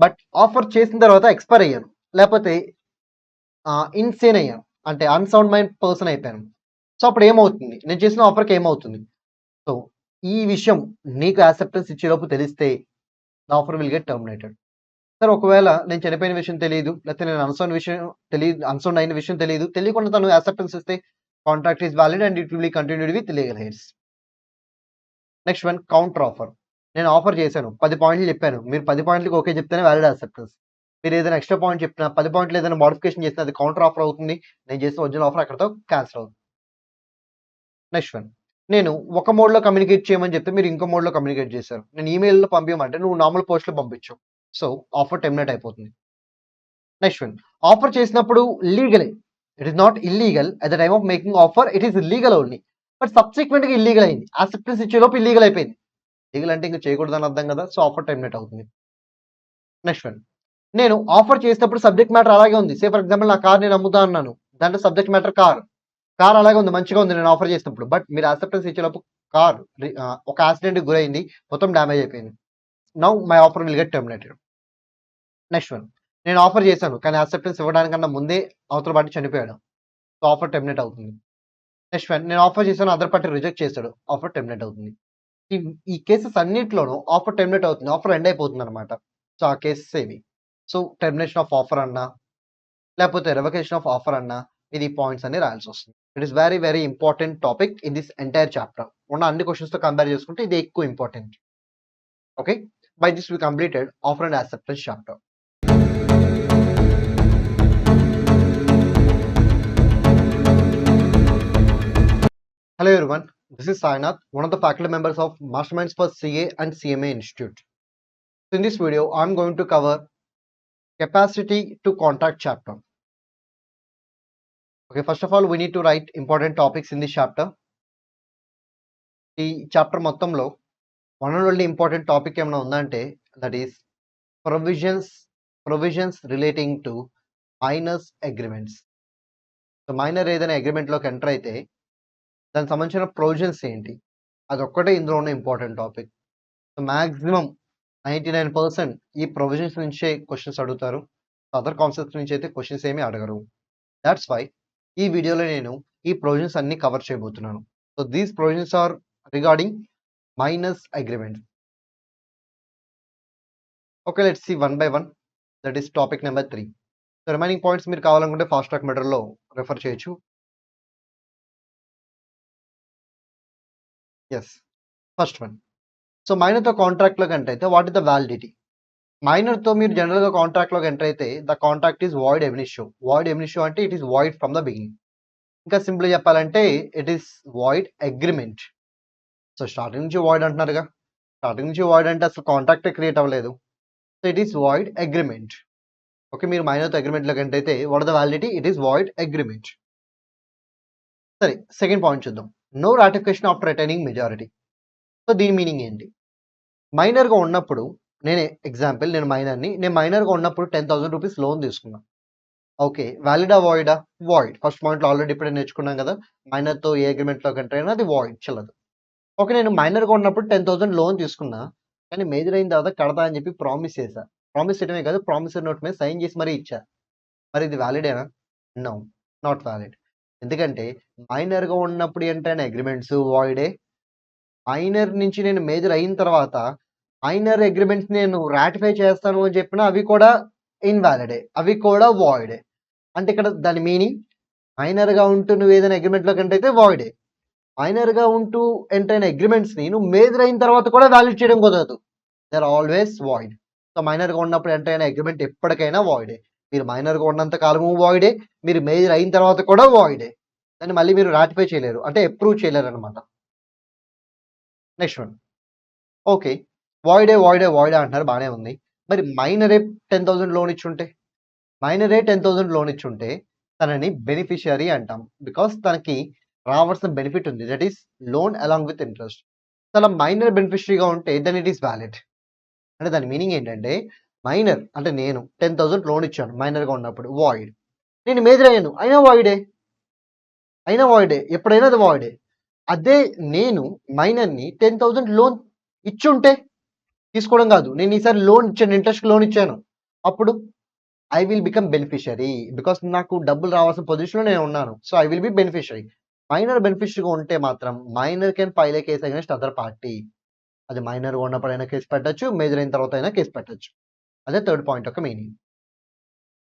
బట్ ఆఫర్ చేసిన తర్వాత ఎక్స్‌పైర్ అయ్యాను. లేపోతే ఇన్‌సేన్ అయ్యాను. అంటే అన్‌సౌండ్ మైండ్ పర్సన్ అయిపోయాను. సో, అప్పుడు ఏమవుతుంది? నేను చేసిన ఆఫర్‌కి ఏమవుతుంది? సో, ఈ విషయం నీకు యాక్సెప్టెన్స్ ఇచ్చేలోపు తెలిస్తే the offer will get terminated. సరే ఒకవేళ నేను చనిపోయిన విషయం తెలీదు. లేకపోతే నేను అన్‌సౌండ్ అయిన విషయం తెలీదు. తెలియకుండా తను యాక్సెప్టెన్స్ ఇస్తే contract is valid and it will be continued with legal hairs. Next one. Counter offer. నేను ఆఫర్ చేశాను. 10 పాయింట్లు చెప్పాను. మీరు 10 పాయింట్లకి ఓకే చెప్తేనే వాలిడ్ యాక్సెప్టెన్స్. మీరు ఏదైనా ఎక్స్‌ట్రా పాయింట్ చెప్పినా 10 పాయింట్లు ఏదైనా మోడిఫికేషన్ చేసినా అది కౌంటర్ ఆఫర్ అవుతుంది. నేను చేసిన ఒరిజినల్ ఆఫర్ అక్కడితో క్యాన్సిల్ అవుతుంది. Next one. నేను ఒక మోడ్‌లో కమ్యూనికేట్ చేయమని చెప్తే మీరు ఇంకో మోడ్‌లో కమ్యూనికేట్ చేశారు. నేను ఈమెయిల్‌లో పంపియమంటే నువ్వు నార్మల్ పోస్ట్‌లో పంపించావు. సో, ఆఫర్ టెర్మినేట్ అయిపోతుంది. Next one. ఆఫర్ చేసినప్పుడు లీగలే. It is not illegal. At the time of making offer it is legal only. But సబ్సిక్వెంట్‌గా ఇల్లీగల్ అయింది. యాక్సెప్టెన్స్ ఇచ్చేలోపు ఇల్లీగల్ అయిపోయింది. లీగల్ అంటే ఇంక చేయకూడదని అర్థం కదా! సో, ఆఫర్ టెర్మినేట్ అవుతుంది. Next one. నేను ఆఫర్ చేసినప్పుడు సబ్జెక్ట్ మ్యాటర్ అలాగే ఉంది. సే ఫర్ ఎగ్జాంపుల్ నా కార్ నేను అమ్ముతా అన్నాను. దాంట్లో సబ్జెక్ట్ మ్యాటర్ కార్. కార్ అలాగే ఉంది. మంచిగా ఉంది నేను ఆఫర్ చేసినప్పుడు. బట్ మీరు యాక్సెప్టెన్స్ ఇచ్చేలోపు కార్ ఒక యాక్సిడెంట్‌కి గురైంది. మొత్తం డ్యామేజ్ అయిపోయింది. Now my offer will get terminated. Next one, నేను ఆఫర్ చేశాను. కానీ యాక్సెప్టెన్స్ ఇవ్వడానికన్నా ముందే అవతల పార్టీ చనిపోయాడు. సో, ఆఫర్ టెర్మినేట్ అవుతుంది. నెక్స్ట్ వన్, నేను ఆఫర్ చేశాను. అదర్ పార్టీ రిజెక్ట్ చేశాడు. ఆఫర్ టెర్మినేట్ అవుతుంది. ఈ ఈ కేసెస్ అన్నిట్లోనూ ఆఫర్ టెర్మినేట్ అవుతుంది. ఆఫర్ ఎండ్ అయిపోతుందన్నమాట. సో, ఆ కేసెస్ ఏవి? సో, టెర్మినేషన్ ఆఫ్ ఆఫర్ అన్నా, లేకపోతే రివకేషన్ ఆఫ్ ఆఫర్ అన్నా, ఇది పాయింట్స్ అన్ని రాయాల్సొస్తుంది. It is very, very important topic in this entire chapter. ఉన్న అన్ని క్వెషన్స్‌తో కంపేర్ చేసుకుంటే ఇది ఎక్కువ important. Okay. By this we completed offer and acceptance chapter. Hello everyone, this is Sainath, one of the faculty members of Masterminds for CA and CMA Institute. So in this video, I'm going to cover capacity to contract chapter. Okay, first of all, we need to write important topics in this chapter. ఈ chapter మొత్తంలో one and only important topic ఏమైనా ఉందంటే that is provisions relating to minors agreements. So minor ఏదైనా అగ్రిమెంట్లోకి enter అయితే దానికి సంబంధించిన provisions ఏంటి, అదొక్కటే ఇందులో ఉన్న ఇంపార్టెంట్ టాపిక్. సో మ్యాక్సిమం 99% ఈ ప్రొవిజన్స్ నుంచే క్వశ్చన్స్ అడుగుతారు. అదర్ కాన్సెప్ట్స్ నుంచి అయితే క్వశ్చన్స్ ఏమీ అడగరు. దాట్స్ వై ఈ వీడియోలో నేను ఈ ప్రొవిజన్స్ అన్ని కవర్ చేయబోతున్నాను. So these provisions are regarding minors agreements. Okay, let's see one by one. That is topic number 3. So remaining points మీరు కావాలనుకుంటే ఫాస్ట్ ట్రాక్ మెటీరియల్లో రెఫర్ చేయొచ్చు. Yes, first one. సో మైనర్తో కాంట్రాక్ట్లోకి ఎంటర్ అయితే వాట్ ఇస్ ద వ్యాలిడిటీ? మైనర్తో మీరు జనరల్గా కాంట్రాక్ట్లోకి ఎంటర్ అయితే the contract is void ab initio. Void ab initio అంటే it is void from the beginning. ఇంకా సింపుల్ చెప్పాలంటే it is void agreement. So starting నుంచి వాయిడ్ అంటున్నారుగా, స్టార్టింగ్ నుంచి వాయిడ్ అంటే అసలు కాంట్రాక్టే క్రియేట్ అవ్వలేదు. So it is void agreement. Okay, మీరు మైనర్తో అగ్రిమెంట్లోకి ఎంటర్ అయితే what the validity? It is void agreement. సరే, సెకండ్ పాయింట్ చూద్దాం. No ratification after attaining majority. So దీని మీనింగ్ ఏంటి? మైనర్గా ఉన్నప్పుడు నేను మైనర్గా ఉన్నప్పుడు 10,000 రూపీస్ లోన్ తీసుకున్నాను. ఓకే, వ్యాలిడా వాయిడా? వాయిడ్. ఫస్ట్ పాయింట్లో ఆల్రెడీ ఇప్పుడే నేర్చుకున్నాం కదా, మైనర్తో ఏ అగ్రిమెంట్లోకి ఎంటర్ అయినా అది వాయిడ్, చెల్లదు. ఓకే, నేను మైనర్గా ఉన్నప్పుడు 10,000 లోన్ తీసుకున్నా, కానీ మేజర్ అయిన తర్వాత కడతా అని చెప్పి ప్రామిస్ చేశా. ప్రామిస్ చేయడమే కాదు, ప్రామిసరీ నోట్ మీద సైన్ చేసి మరీ ఇచ్చా. మరి ఇది వ్యాలిడేనా? No, not valid. ఎందుకంటే మైనర్గా ఉన్నప్పుడు ఏంటైనా అగ్రిమెంట్స్ వాయిడే. మైనర్ నుంచి నేను మేజర్ అయిన తర్వాత మైనర్ అగ్రిమెంట్స్ నేను రాటిఫై చేస్తాను అని చెప్పినా అవి కూడా ఇన్వాలిడే, అవి కూడా వాయిడే. అంటే ఇక్కడ దాని మీనింగ్ మైనర్గా ఉంటూ నువ్వు ఏదైనా అగ్రిమెంట్లోకి ఎంటర్ అయితే వాయిడే. మైనర్గా ఉంటూ ఎంటర్ అయిన అగ్రిమెంట్స్ని నువ్వు మేజర్ అయిన తర్వాత కూడా వ్యాలిడ్ చేయడం కుదరదు. They are always void. So మైనర్గా ఉన్నప్పుడు ఎంటర్ అయిన అగ్రిమెంట్ ఎప్పటికైనా వాయిడే. మీరు మైనర్గా ఉన్నంత కాలము వాయిడే, మీరు మేజర్ అయిన తర్వాత కూడా వాయిడే. దాన్ని మళ్ళీ మీరు రాటిఫై చేయలేరు, అంటే అప్రూవ్ చేయలేరు అనమాట. Next one. ఓకే, వాయిడే అంటున్నారు, బాగానే ఉంది. మరి మైనరే 10,000 లోన్ ఇచ్చుంటే తనని బెనిఫిషియరీ అంటాం. బికాస్ తనకి రావాల్సిన బెనిఫిట్ ఉంది, that is loan along with interest. తన మైనర్ బెనిఫిషరీగా ఉంటే దెన్ ఇట్ ఈస్ వ్యాలిడ్. అంటే దాని మీనింగ్ ఏంటంటే మైనర్ అంటే నేను 10,000 లోన్ ఇచ్చాను మైనర్గా ఉన్నప్పుడు, వాయిడ్. నేను మేజర్ అయ్యాను, అయినా వాయిడే. ఎప్పుడైనా అది వాయిడే. అదే నేను మైనర్ని 10,000 లోన్ ఇచ్చుంటే, తీసుకోవడం కాదు, నేను ఈసారి లోన్ ఇచ్చాను, ఇంట్రెస్ట్ లోన్ ఇచ్చాను, అప్పుడు I will become beneficiary. Because నాకు డబ్బులు రావాల్సిన పొజిషన్లో నేను ఉన్నాను. So I will be beneficiary. Minor బెనిఫిషరీగా ఉంటే మాత్రం minor can file a case against other party. అది మైనర్గా ఉన్నప్పుడైనా కేసు పెట్టచ్చు, మేజర్ అయిన తర్వాత అయినా కేసు పెట్టచ్చు. అదే థర్డ్ పాయింట్ యొక్క meaning.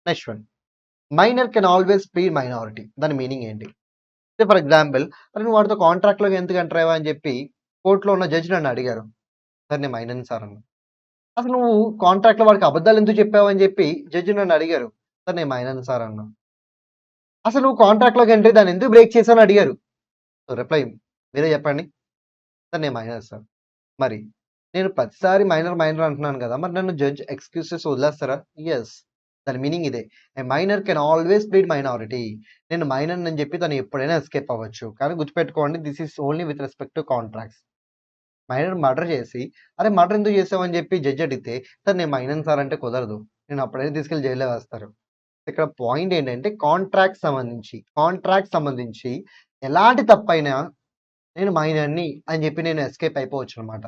Next one, minor can always plead minority. దాని మీనింగ్ ఏంటి? ఫర్ ఎగ్జాంపుల్, నువ్వు వాడితో కాంట్రాక్ట్లోకి ఎందుకు ఎంటర్ అయ్యావా అని చెప్పి కోర్టులో ఉన్న జడ్జి నన్ను అడిగారు. సార్ నేను మైనర్ సార్ అన్న. అసలు నువ్వు కాంట్రాక్ట్లో వాడికి అబద్ధాలు ఎందుకు చెప్పావు అని చెప్పి జడ్జి నన్ను అడిగారు. సార్ నేను మైనర్ సార్ అన్నా. అసలు నువ్వు కాంట్రాక్ట్లోకి ఎంటర్ దాన్ని ఎందుకు బ్రేక్ చేశావు అడిగారు. సో రిప్లై మీరే చెప్పండి. సార్ నేను మైనర్ సార్. మరి నేను ప్రతిసారి మైనర్ అంటున్నాను కదా, మరి నన్ను జడ్జ్ ఎక్స్క్యూజెస్ వదిలేస్తారా? ఎస్, దాని మీనింగ్ ఇదే. A minor can always plead minority. నేను మైనర్ అని చెప్పి తను ఎప్పుడైనా ఎస్కేప్ అవ్వచ్చు. కానీ గుర్తుపెట్టుకోండి, this is only with respect to contracts. Minor murder చేసి అరే మర్డర్ ఎందుకు చేసావని చెప్పి జడ్జి అడిగితే సార్ నేను మైనర్ సార్ అంటే కుదరదు, నేను అప్పుడైనా తీసుకెళ్ళి జైల్లో వేస్తారు. ఇక్కడ పాయింట్ ఏంటంటే కాంట్రాక్ట్ సంబంధించి ఎలాంటి తప్పైనా నేను మైనర్‌ని అని చెప్పి నేను ఎస్కేప్ అయిపోవచ్చనమాట.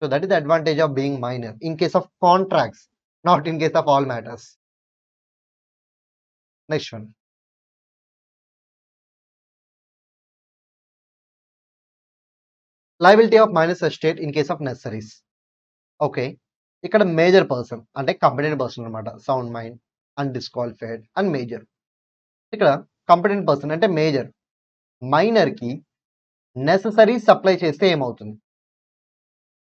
So, that is the advantage of being minor in case of contracts, not in case of all matters. Next one. Liability of minors estate in case of necessaries. Okay. ఇక్కడ major person అంటే competent person అనమాట. Sound mind, undisqualified and major. ఇక్కడ competent person అంటే major. మైనర్‌కి necessaries supply చేస్తే ఏమవుతుంది?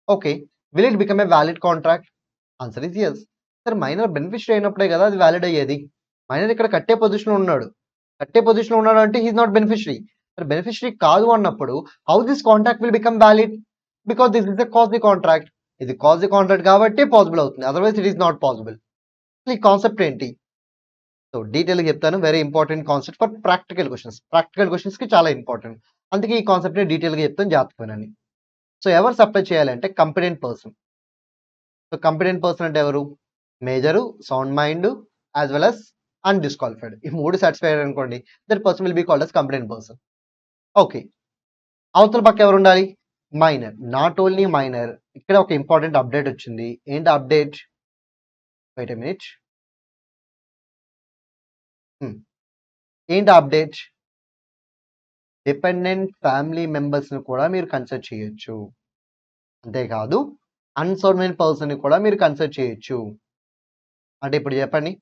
Okay. Will it become a valid contract? Answer is yes. సరే minor beneficiary అయినప్పుడే కదా అది వాలిడ్ అయ్యేది. మైనర్ ఇక్కడ కట్టే పొజిషన్‌లో ఉన్నాడు. కట్టే పొజిషన్‌లో ఉన్నాడు అంటే హి ఈస్ నాట్ బెనిఫిషియరీ. మరి బెనిఫిషియరీ కాదు అన్నప్పుడు how this contract will become valid? Because this is a quasi contract. ఇది క్వాజీ కాంట్రాక్ట్ కాబట్టి పాసిబుల్ అవుతుంది. Otherwise it is not possible. ఈ కాన్సెప్ట్ ఏంటి? సో డీటెయిల్‌గా చెప్తాను. Very important concept for practical questions. Practical క్వెషన్స్‌కి చాలా ఇంపార్టెంట్. అందుకే ఈ కాన్సెప్ట్‌ని డీటెయిల్‌గా చెప్తాను జాగ్రత్తగా వినండి. సో ఎవరు సప్లై చేయాలంటే competent person. So competent person అంటే ఎవరు? Major, sound mind as well as undisqualified. ఈ 3 సాటిస్ఫై అయ్యారనుకోండి that person will be called as competent person. Okay. అవతల పక్క ఎవరు ఉండాలి? మైనర్. Not only minor. ఇక్కడ ఒక ఇంపార్టెంట్ అప్డేట్ వచ్చింది. ఏంటి అప్డేట్? Wait a minute. ఏంటి అప్డేట్? డిపెండెంట్ ఫ్యామిలీ మెంబర్స్‌ని కూడా మీరు కన్సిడర్ చేయొచ్చు. అంతేకాదు అన్‌సర్వైన్ పర్సన్‌ని కూడా మీరు కన్సిడర్ చేయొచ్చు. అంటే ఇప్పుడు చెప్పండి.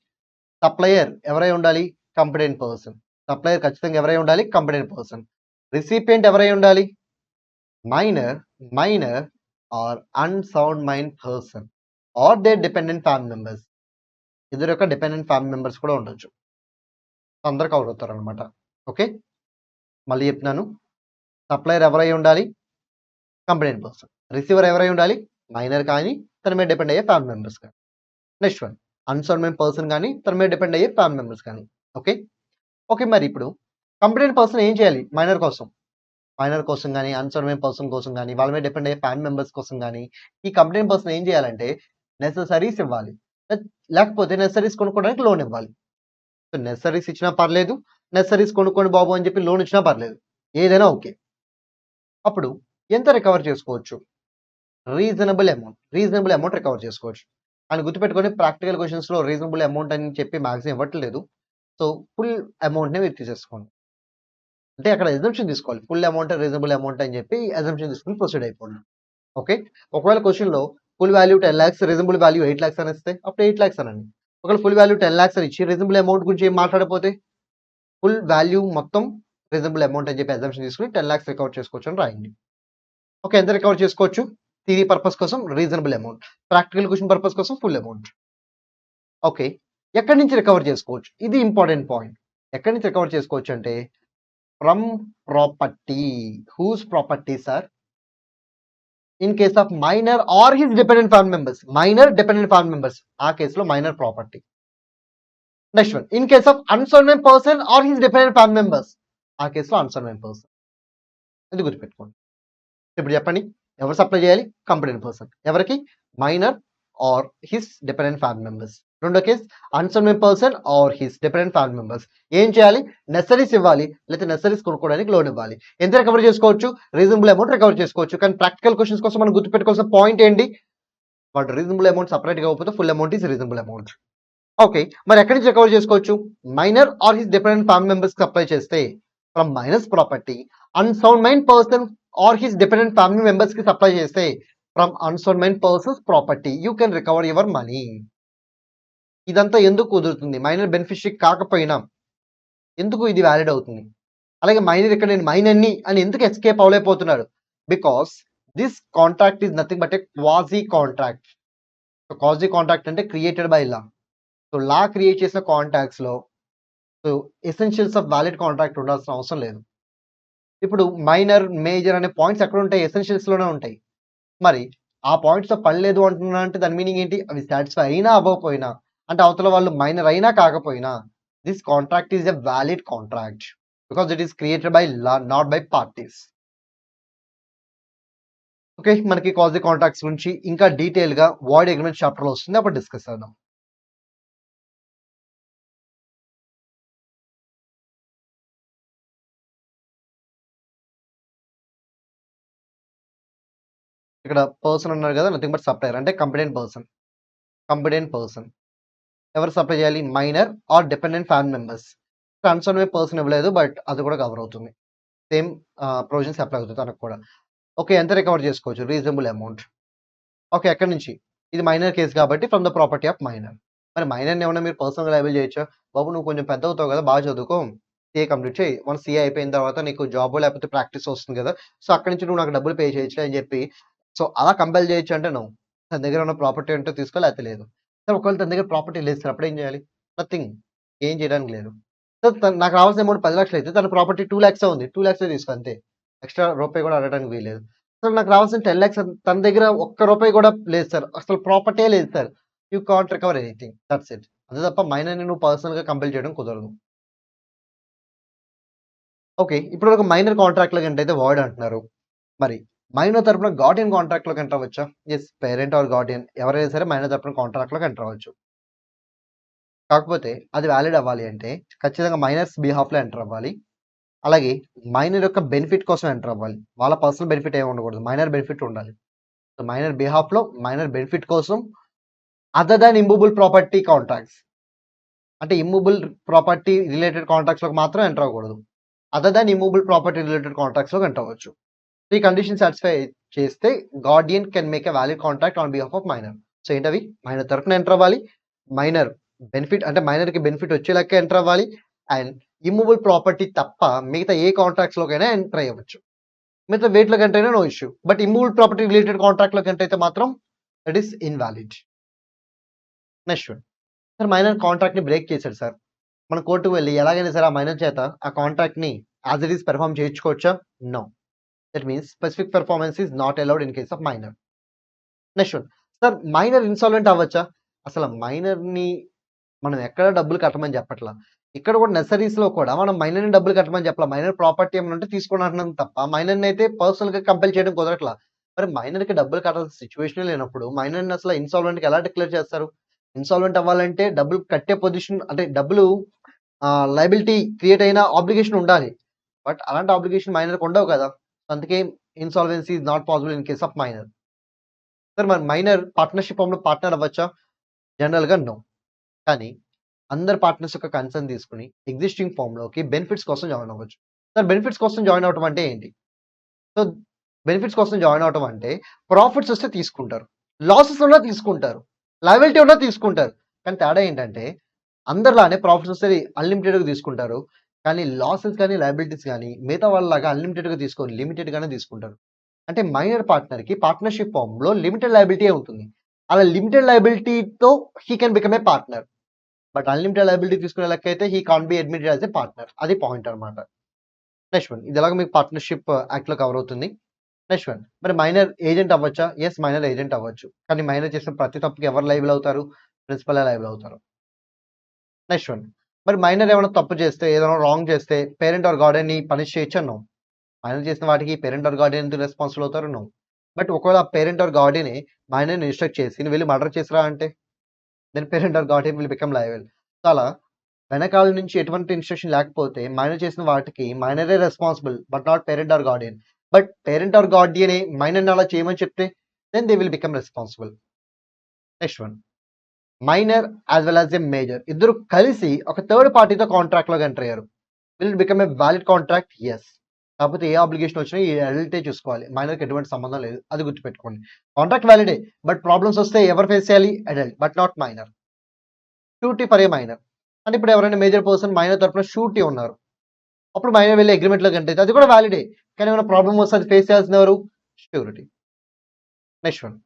సప్లయర్ ఎవరై ఉండాలి? Competent person. సప్లయర్ ఖచ్చితంగా ఎవరై ఉండాలి? Competent person. రిసిపియంట్ ఎవరై ఉండాలి? Minor or unsound mind person or their dependent family members. ఇద్దరు యొక్క డిపెండెంట్ ఫ్యామిలీ మెంబర్స్ కూడా ఉండొచ్చు. అందరూ కవర్ అవుతారనమాట. ఓకే. మళ్ళీ చెప్తున్నాను. సప్లయర్ ఎవరై ఉండాలి? Competent person. రిసీవర్ ఎవరై ఉండాలి? మైనర్ కానీ తన మీద డిపెండ్ అయ్యే ఫ్యామిలీ మెంబర్స్ కానీ. నెక్స్ట్ వన్ అన్‌సర్వైన్ పర్సన్ కానీ తన మీద డిపెండ్ అయ్యే ఫ్యామిలీ మెంబర్స్ కానీ. ఓకే. ఓకే. మరి ఇప్పుడు కాంపిటెంట్ పర్సన్ ఏం చేయాలి? మైనర్ కోసం గాని, అన్‌సర్వైన్ పర్సన్ కోసం గాని, వాళ్ళ మీద డిపెండ్ అయ్యే ఫ్యామిలీ మెంబర్స్ కోసం గాని, ఈ కాంపిటెంట్ పర్సన్ ఏం చేయాలంటే నెసెసరీస్ ఇవ్వాలి. లేకపోతే నెసెసరీస్ కొనుక్కోవడానికి లోన్ ఇవ్వాలి. సో నెసెసరీస్ ఇచ్చినా పర్లేదు. నెసెసరీస్ కొనుక్కోండి బాబు అని చెప్పి లోన్ ఇచ్చినా పర్లేదు. ఏదైనా ఓకే. అప్పుడు ఎంత రికవర్ చేసుకోవచ్చు? రీజనబుల్ అమౌంట్ రికవర్ చేసుకోవచ్చు. అని గుర్తుపెట్టుకొని ప్రాక్టికల్ క్వెషన్స్‌లో రీజనబుల్ అమౌంట్ అని చెప్పి మాక్సిమం ఇవ్వట్లేదు. సో ఫుల్ అమౌంట్‌నే మీరు తీసేసుకోండి. అంటే అక్కడ అజంప్షన్ తీసుకోవాలి. ఫుల్ అమౌంట్, రీజనబుల్ అమౌంట్ అని చెప్పి అజంప్షన్ తీసుకొని ప్రొసీడ్ అయిపోండి. ఓకే. ఒకవేళ క్వెషన్‌లో ఫుల్ వాల్యూ 10,00,000 రీజనబుల్ వాల్యూ 8,00,000 అని ఇస్తే అప్పుడు 8,00,000 అనండి. ఒకవేళ ఫుల్ వాల్యూ 10,00,000 అని ఇచ్చి రీజనబుల్ అమౌంట్ గురించి ఏం మాట్లాడకపోతే ఫుల్ వాల్యూ మొత్తం రీజనబుల్ అమౌంట్ అని చెప్పి అజంప్షన్ తీసుకొని 10,00,000 రికవర్ చేసుకోవచ్చు అని రాయండి. ఓకే. ఎంత రికవర్ చేసుకోవచ్చు? థియరీ పర్పస్ కోసం reasonable amount. Practical question purpose కోసం ఫుల్ అమౌంట్. ఓకే. ఎక్కడి నుంచి రికవర్ చేసుకోవచ్చు? ఇది ఇంపార్టెంట్ పాయింట్. ఎక్కడి నుంచి రికవర్ చేసుకోవచ్చు అంటే from property. Whose property sir? In case of minor or his dependent family members. Minor, dependent family members. ఆ కేసులో minor property. Next one in case of unsound person or his dependent family members. ఆ కేసులో అన్సర్వైన్ person. ఇది గుర్తుపెట్టుకోండి. ఇప్పుడు చెప్పండి. ఎవరు supply చేయాలి? Competent person. ఎవరికి? Minor or his dependent family members. రెండో case unsound person or his dependent family members. ఏం చేయాలి? నెసరీస్ ఇవ్వాలి. లేకపోతే నెసరీస్ కొనుక్కోవడానికి లోన్ ఇవ్వాలి. ఎంత రికవర్ చేసుకోవచ్చు? రీజనబుల్ అమౌంట్ రికవర్ చేసుకోవచ్చు. కానీ ప్రాక్టికల్ క్వెషన్స్ కోసం మనం గుర్తుపెట్టుకోవాల్సిన పాయింట్ ఏంటి? వాడు రీజనబుల్ అమౌంట్ సెపరేట్‌గా ఇవ్వకపోతే full amount is reasonable amount. Okay. మరి ఎక్కడి నుంచి రికవర్ చేసుకోవచ్చు? Minor or his dependent family మెంబర్స్‌కి సప్లై చేస్తే from minor's property. Unsound mind person or his dependent family మెంబర్స్‌కి సప్లై చేస్తే from unsound mind person's property. You can recover your money. ఇదంతా ఎందుకు కుదురుతుంది? మైనర్ బెనిఫిషియరీ కాకపోయినా ఎందుకు ఇది వాలిడ్ అవుతుంది? అలాగే మైనర్ ఇక్కడ నేను మైనర్‌ని అని ఎందుకు ఎస్కేప్ అవ్వలేకపోతున్నాడు? Because this contract is nothing but a quasi contract. Quasi contract అంటే created by law. So law create చేసిన కాంట్రాక్ట్స్‌లో so essentials of valid contract ఉండాల్సిన అవసరం లేదు. ఇప్పుడు మైనర్, మేజర్ అనే పాయింట్స్ ఎక్కడ ఉంటాయి? ఎసెన్షియల్స్‌లోనే ఉంటాయి. మరి ఆ పాయింట్స్‌లో పడలేదు అంటున్నా అంటే దాని మీనింగ్ ఏంటి? అవి సాటిస్ఫై అయినా అవ్వకపోయినా అంటే అవతల వాళ్ళు మైనర్ అయినా కాకపోయినా this contract is a valid contract because it is created by law not by parties. Okay. మనకి క్వాజీ కాంట్రాక్ట్స్ గురించి ఇంకా డీటెయిల్‌గా వాయిడ్ అగ్రీమెంట్ చాప్టర్‌లో వస్తుంది. అప్పుడు డిస్కస్ చేద్దాం. ఇక్కడ పర్సన్ ఉన్నారు కదా, నథింగ్ బట్ సప్లయర్ అంటే కంపిటెంట్ పర్సన్ ఎవరు సప్లై చేయాలి? Minor or dependent family members. Concern person ఇవ్వలేదు, బట్ అది కూడా కవర్ అవుతుంది. సేమ్ ప్రొవిజన్స్ అప్లై అవుతుంది తనకు కూడా. ఓకే, ఎంత రికవర్ చేసుకోవచ్చు? Reasonable amount. ఓకే, ఎక్కడి నుంచి? ఇది మైనర్ కేసు కాబట్టి from the property of minor. మరి మైనర్ని ఏమన్నా మీరు పర్సనల్గా లైబుల్ చేయొచ్చా? బాబు నువ్వు కొంచెం పెద్ద అవుతావు కదా, బాగా చదువుకో, సీఏ కంప్లీట్ చేయి, మన సీఏ అయిపోయిన తర్వాత నీకు జాబ్ లేకపోతే ప్రాక్టీస్ వస్తుంది కదా, సో అక్కడి నుంచి నువ్వు నాకు డబ్బులు పే చేయొచ్చు అని చెప్పి సో అలా కంపెల్ చేయొచ్చు అంటే నో. తన దగ్గర ఉన్న ప్రాపర్టీ ఉంటే తీసుకో, లేకపోతే లేదు. సార్ ఒకవేళ తన దగ్గర ప్రాపర్టీ లేదు సార్, అప్పుడు ఏం చేయాలి? నథింగ్, ఏం చేయడానికి లేదు. సో నాకు రావాల్సిన అమౌంట్ 10 లక్షలు అయితే తన ప్రాపర్టీ 2 lakhs ఉంది, 2 lakhs తీసుకో అంతే. ఎక్స్ట్రా రూపాయి కూడా అడగడానికి వీలేదు. సార్ నాకు రావాల్సిన 10 lakhs, తన దగ్గర ఒక్క రూపాయి కూడా లేదు సార్, అసలు ప్రాపర్టీ లేదు sir, you can't recover anything, that's it. అదే తప్ప మైనర్ని నువ్వు పర్సనల్గా కంపెల్ చేయడం కుదరదు. ఓకే, ఇప్పుడు ఒక మైనర్ కాంట్రాక్ట్ లోకి ఎంటర్ అయితే వాయిడ్ అంటున్నారు. మరి మైనర్ తరపున గార్డియన్ కాంట్రాక్ట్ లోకి ఎంటర్ అవ్వచ్చా? ఎస్, పేరెంట్ ఆర్ గార్డియన్ ఎవరైనా సరే మైనర్ తరపున కాంట్రాక్ట్ లోకి ఎంటర్ అవ్వచ్చు. కాకపోతే అది వ్యాలిడ్ అవ్వాలి అంటే ఖచ్చితంగా మైనర్స్ బిహాఫ్ లో ఎంటర్ అవ్వాలి. అలాగే మైనర్ యొక్క బెనిఫిట్ కోసం ఎంటర్ అవ్వాలి. వాళ్ళ పర్సనల్ బెనిఫిట్ ఏమి ఉండకూడదు, మైనర్ బెనిఫిట్ ఉండాలి. సో మైనర్ బిహాఫ్ లో మైనర్ బెనిఫిట్ కోసం other than immovable property contracts, అంటే ఇమ్మూబుల్ ప్రాపర్టీ రిలేటెడ్ కాంట్రాక్ట్స్ లోకి మాత్రం ఎంటర్ అవ్వకూడదు. Other than immovable property related contracts లోకి ఎంటర్ అవ్వచ్చు. ఈ కండిషన్ సాటిస్ఫై చేస్తే guardian can make a valid contract on behalf of minor. So ఏంటవి? మైనర్ తరఫున ఎంటర్ అవ్వాలి, మైనర్ బెనిఫిట్ అంటే మైనర్ కి బెనిఫిట్ వచ్చే లెక్క ఎంటర్ అవ్వాలి, అండ్ ఇమ్మూవబుల్ ప్రాపర్టీ తప్ప మిగతా ఏ కాంట్రాక్ట్స్ లోకైనా ఎంటర్ అయ్యవచ్చు. మిగతా వేట్లోకి ఎంటర్ అయినా no issue, but immovable property related contract లోకి ఎంటర్ అయితే మాత్రం that is invalid. Next sir, minor contract ని బ్రేక్ చేశాడు సార్, మన కోర్టుకు వెళ్ళి ఎలాగైనా సరే ఆ మైనర్ చేత ఆ కాంట్రాక్ట్ ని యాజ్ ఇట్ ఈస్ పెర్ఫార్మ్ చేయించుకోవచ్చా? No. That means specific performance is not allowed in case of minor. Next sir, minor insolvent అవ్వచ్చా? అసలు మైనర్ ని మనం ఎక్కడ డబ్బులు కట్టమని చెప్పట్లా, ఇక్కడ కూడా నెసరీస్ లో కూడా మనం మైనర్ ని డబ్బులు కట్టమని చెప్పలా. మైనర్ ప్రాపర్టీ ఏమైనా ఉంటే తీసుకుని అంటున్నాం తప్ప మైనర్ ని అయితే పర్సనల్ గా కంపెల్ చేయడం కుదరట్లా. మరి మైనర్ కి డబ్బులు కట్టాల్సిన సిచ్యువేషన్ లేనప్పుడు మైనర్ ని అసలు ఇన్సాల్వెంట్ కి ఎలా డిక్లేర్ చేస్తారు? ఇన్సాల్వెంట్ అవ్వాలంటే డబ్బులు కట్టే పొజిషన్, అంటే డబ్బులు లయబిలిటీ క్రియేట్ అయిన ఆబ్లిగేషన్ ఉండాలి, బట్ అలాంటి ఆబ్లిగేషన్ మైనర్ ఉండవు కదా. అందుకే insolvency is not possible in case of minor. Sir మరి మైనర్ పార్ట్నర్షిప్ ఫామ్ లో పార్ట్నర్ అవ్వచ్చా? జనరల్ గా నో. కానీ అందరు పార్ట్నర్స్ యొక్క కన్సర్న్ తీసుకుని ఎగ్జిస్టింగ్ ఫామ్ లోకి బెనిఫిట్స్ కోసం జాయిన్ అవ్వచ్చు. సార్ బెనిఫిట్స్ కోసం జాయిన్ అవడం అంటే ఏంటి? సో బెనిఫిట్స్ కోసం జాయిన్ అవడం అంటే ప్రాఫిట్స్ వస్తే తీసుకుంటారు, లాసెస్ ఉన్నా తీసుకుంటారు, లయబిలిటీ ఉన్నా తీసుకుంటారు. కానీ తేడా ఏంటంటే అందరిలానే ప్రాఫిట్స్ వస్తే అన్లిమిటెడ్ గా తీసుకుంటారు, కానీ లాసెస్ కానీ లయబిలిటీస్ కానీ మిగతా వాళ్ళలాగా అన్లిమిటెడ్ గా తీసుకొని లిమిటెడ్ గానే తీసుకుంటారు. అంటే మైనర్ పార్ట్నర్ కి పార్ట్నర్షిప్ ఫామ్ లో లిమిటెడ్ లయబిలిటీ ఉంటుంది. అలా లిమిటెడ్ లయబిలిటీతో he can become a partner, but unlimited liability తీసుకునే లెక్క అయితే he can be admitted as a partner. అది పాయింట్ అనమాట. నెక్స్ట్ వన్, ఇది ఎలాగో మీకు పార్ట్నర్షిప్ యాక్ట్ లో కవర్ అవుతుంది. నెక్స్ట్ వన్, మరి మైనర్ ఏజెంట్ అవ్వచ్చా? ఎస్, మైనర్ ఏజెంట్ అవ్వచ్చు. కానీ మైనర్ చేసిన ప్రతి తప్పుకి ఎవరు లైబుల్ అవుతారు? ప్రిన్సిపల్ లైబుల్ అవుతారు. నెక్స్ట్ వన్, మరి మైనర్ ఏమైనా తప్పు చేస్తే, ఏదైనా రాంగ్ చేస్తే పేరెంట్ ఆర్ గార్డియన్ ని పనిష్ చేయొచ్చు అన్నాం. మైనర్ చేసిన వాటికి పేరెంట్ ఆర్ గార్డియన్ ఎందుకు రెస్పాన్సిబుల్ అవుతారు? నో. బట్ ఒకవేళ పేరెంట్ ఆర్ గార్డియన్ మైనర్ ని ఇన్స్ట్రక్ట్ చేసి నువ్వు వెళ్ళి మర్డర్ చేసిరా అంటే then parent or guardian will become liable. So అలా వెనకాల నుంచి ఎటువంటి ఇన్స్ట్రక్షన్ లేకపోతే మైనర్ చేసిన వాటికి మైనరే responsible, but not parent or guardian. But parent or guardian minor ని అలా చేయమని చెప్తే then they will become responsible. Next one, minor as well as a major ఇద్దరు కలిసి ఒక థర్డ్ పార్టీతో కాంట్రాక్ట్ లోకి ఎంటర్ అయ్యారు. Will become a valid contract? Yes. కాకపోతే ఏ అబ్లిగేషన్ వచ్చినా ఈ అడల్టే చూసుకోవాలి, మైనర్కి ఎటువంటి సంబంధం లేదు, అది గుర్తుపెట్టుకోండి. కాంట్రాక్ట్ వ్యాలిడే, బట్ ప్రాబ్లమ్స్ వస్తే ఎవరు ఫేస్ చేయాలి? Adult, but not minor. Surety for a minor అంటే ఇప్పుడు ఎవరైనా మేజర్ పర్సన్ మైనర్ తరపున షూరిటీ ఉన్నారు, అప్పుడు మైనర్ వెళ్ళి అగ్రిమెంట్ లోకి ఎంటర్ అయితే అది కూడా వ్యాలిడే. కానీ ఏమైనా ప్రాబ్లమ్ వస్తే అది ఫేస్ చేయాల్సిన ఎవరు? Surety. Next one,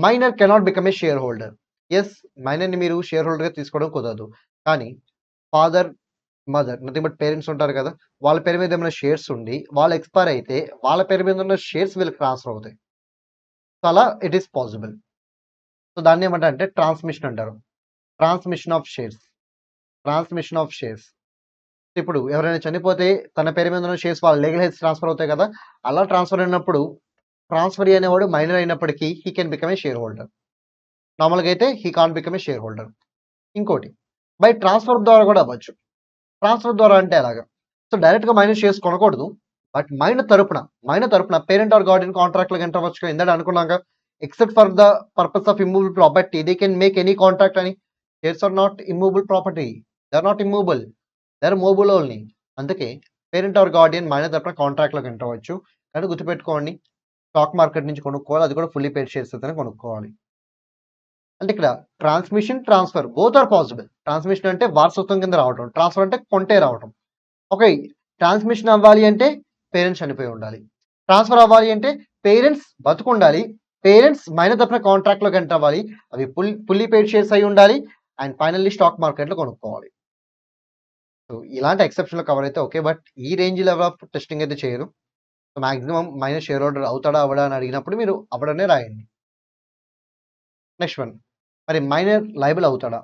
minor cannot become a share holder. Yes, minor ని మీరు షేర్ హోల్డర్ గా తీసుకోవడం కుదరదు. కానీ father, mother, nothing but parents ఉంటారు కదా, వాళ్ళ పేరు మీద ఏమైనా షేర్స్ ఉండి వాళ్ళు ఎక్స్పైర్ అయితే వాళ్ళ పేరు మీద ఉన్న షేర్స్ వీళ్ళకి ట్రాన్స్ఫర్ అవుతాయి. సో అలా ఇట్ ఈస్ పాసిబుల్. సో దాన్ని ఏమంటారంటే ట్రాన్స్మిషన్ అంటారు. Transmission of shares. Transmission of shares. ఇప్పుడు ఎవరైనా చనిపోతే తన పేరు మీద ఉన్న షేర్స్ వాళ్ళ లీగల్ హెడ్స్ ట్రాన్స్ఫర్ అవుతాయి కదా, అలా ట్రాన్స్ఫర్ అయినప్పుడు ట్రాన్స్ఫర్ అనేవాడు మైనర్ అయినప్పటికీ he can become a share holder. నార్మల్గా అయితే he can become a share holder. ఇంకోటి, బై ట్రాన్స్ఫర్ ద్వారా కూడా అవ్వచ్చు. ట్రాన్స్ఫర్ ద్వారా అంటే ఎలాగా? సో డైరెక్ట్ గా మైనర్ షేర్స్ కొనకూడదు, బట్ మైనర్ తరపున పేరెంట్ ఆర్ గార్డియన్ కాంట్రాక్ట్ లోకి ఎంటర్ అవ్వచ్చు. ఇందాక అనుకున్నాక except for the purpose of immovable property they can make any contract అని. Shares are not immovable property, they are not immovable, they are movable only. అందుకే parent or guardian minor తరపున contract లోకి enter అవ్వచ్చు. కానీ గుర్తుపెట్టుకోండి, stock market నుంచి కొనుక్కోవాలి, అది కూడా ఫుల్లీ పేడ్ షేర్స్ అయితేనే కొనుక్కోవాలి. అంటే ఇక్కడ transmission, transfer both are possible. Transmission అంటే వారసత్వం కింద రావడం, ట్రాన్స్ఫర్ అంటే కొంటే రావడం. ఓకే, ట్రాన్స్మిషన్ అవ్వాలి అంటే పేరెంట్స్ చనిపోయి ఉండాలి, ట్రాన్స్ఫర్ అవ్వాలి అంటే పేరెంట్స్ బతుకుండాలి, పేరెంట్స్ మైనర్ తరపున కాంట్రాక్ట్ లోకి ఎంటర్ అవ్వాలి, అవి ఫుల్లీ పేడ్ షేర్స్ అయి ఉండాలి, అండ్ ఫైనల్లీ స్టాక్ మార్కెట్ లో కొనుక్కోవాలి. సో ఇలాంటి ఎక్సెప్షన్ లో కవర్ అయితే ఓకే, బట్ ఈ రేంజ్ లెవెల్ ఆఫ్ టెస్టింగ్ అయితే చేయరు. So maximum minor share holder అవుతాడా అవడా అని అడిగినప్పుడు మీరు అవడనే రాయండి. నెక్స్ట్ వన్, మరి మైనర్ లైబుల్ అవుతాడా?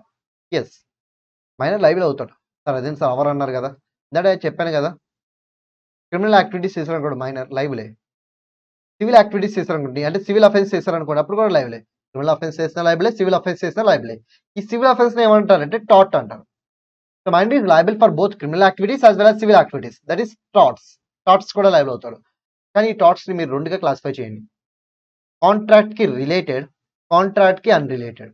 ఎస్, మైనర్ లైబుల్ అవుతాడు సార్. అదేం సార్ అవర్ అన్నారు కదా, ఇందాక చెప్పాను కదా, క్రిమినల్ యాక్టివిటీస్ చేశారనుకోండి మైనర్ లైబులే, సివిల్ యాక్టివిటీస్ చేశారనుకోండి అంటే సివిల్ అఫెన్స్ చేశారనుకోండి అప్పుడు కూడా లైబులే. క్రిమినల్ అఫెన్స్ చేసిన లైబులే, సివిల్ అఫెన్స్ చేసిన లైబులే. ఈ సివిల్ అఫెన్స్ ఏమంటారంటే టాట్ అంటారు. So mind is liable for both criminal activities as well as civil activities, that is touts కూడా లైబుల్ అవుతాడు. కానీ ఈ టాట్స్ ని మీరు రెండుగా క్లాసిఫై చేయండి, కాంట్రాక్ట్ కి రిలేటెడ్, కాంట్రాక్ట్ కి అన్రిలేటెడ్.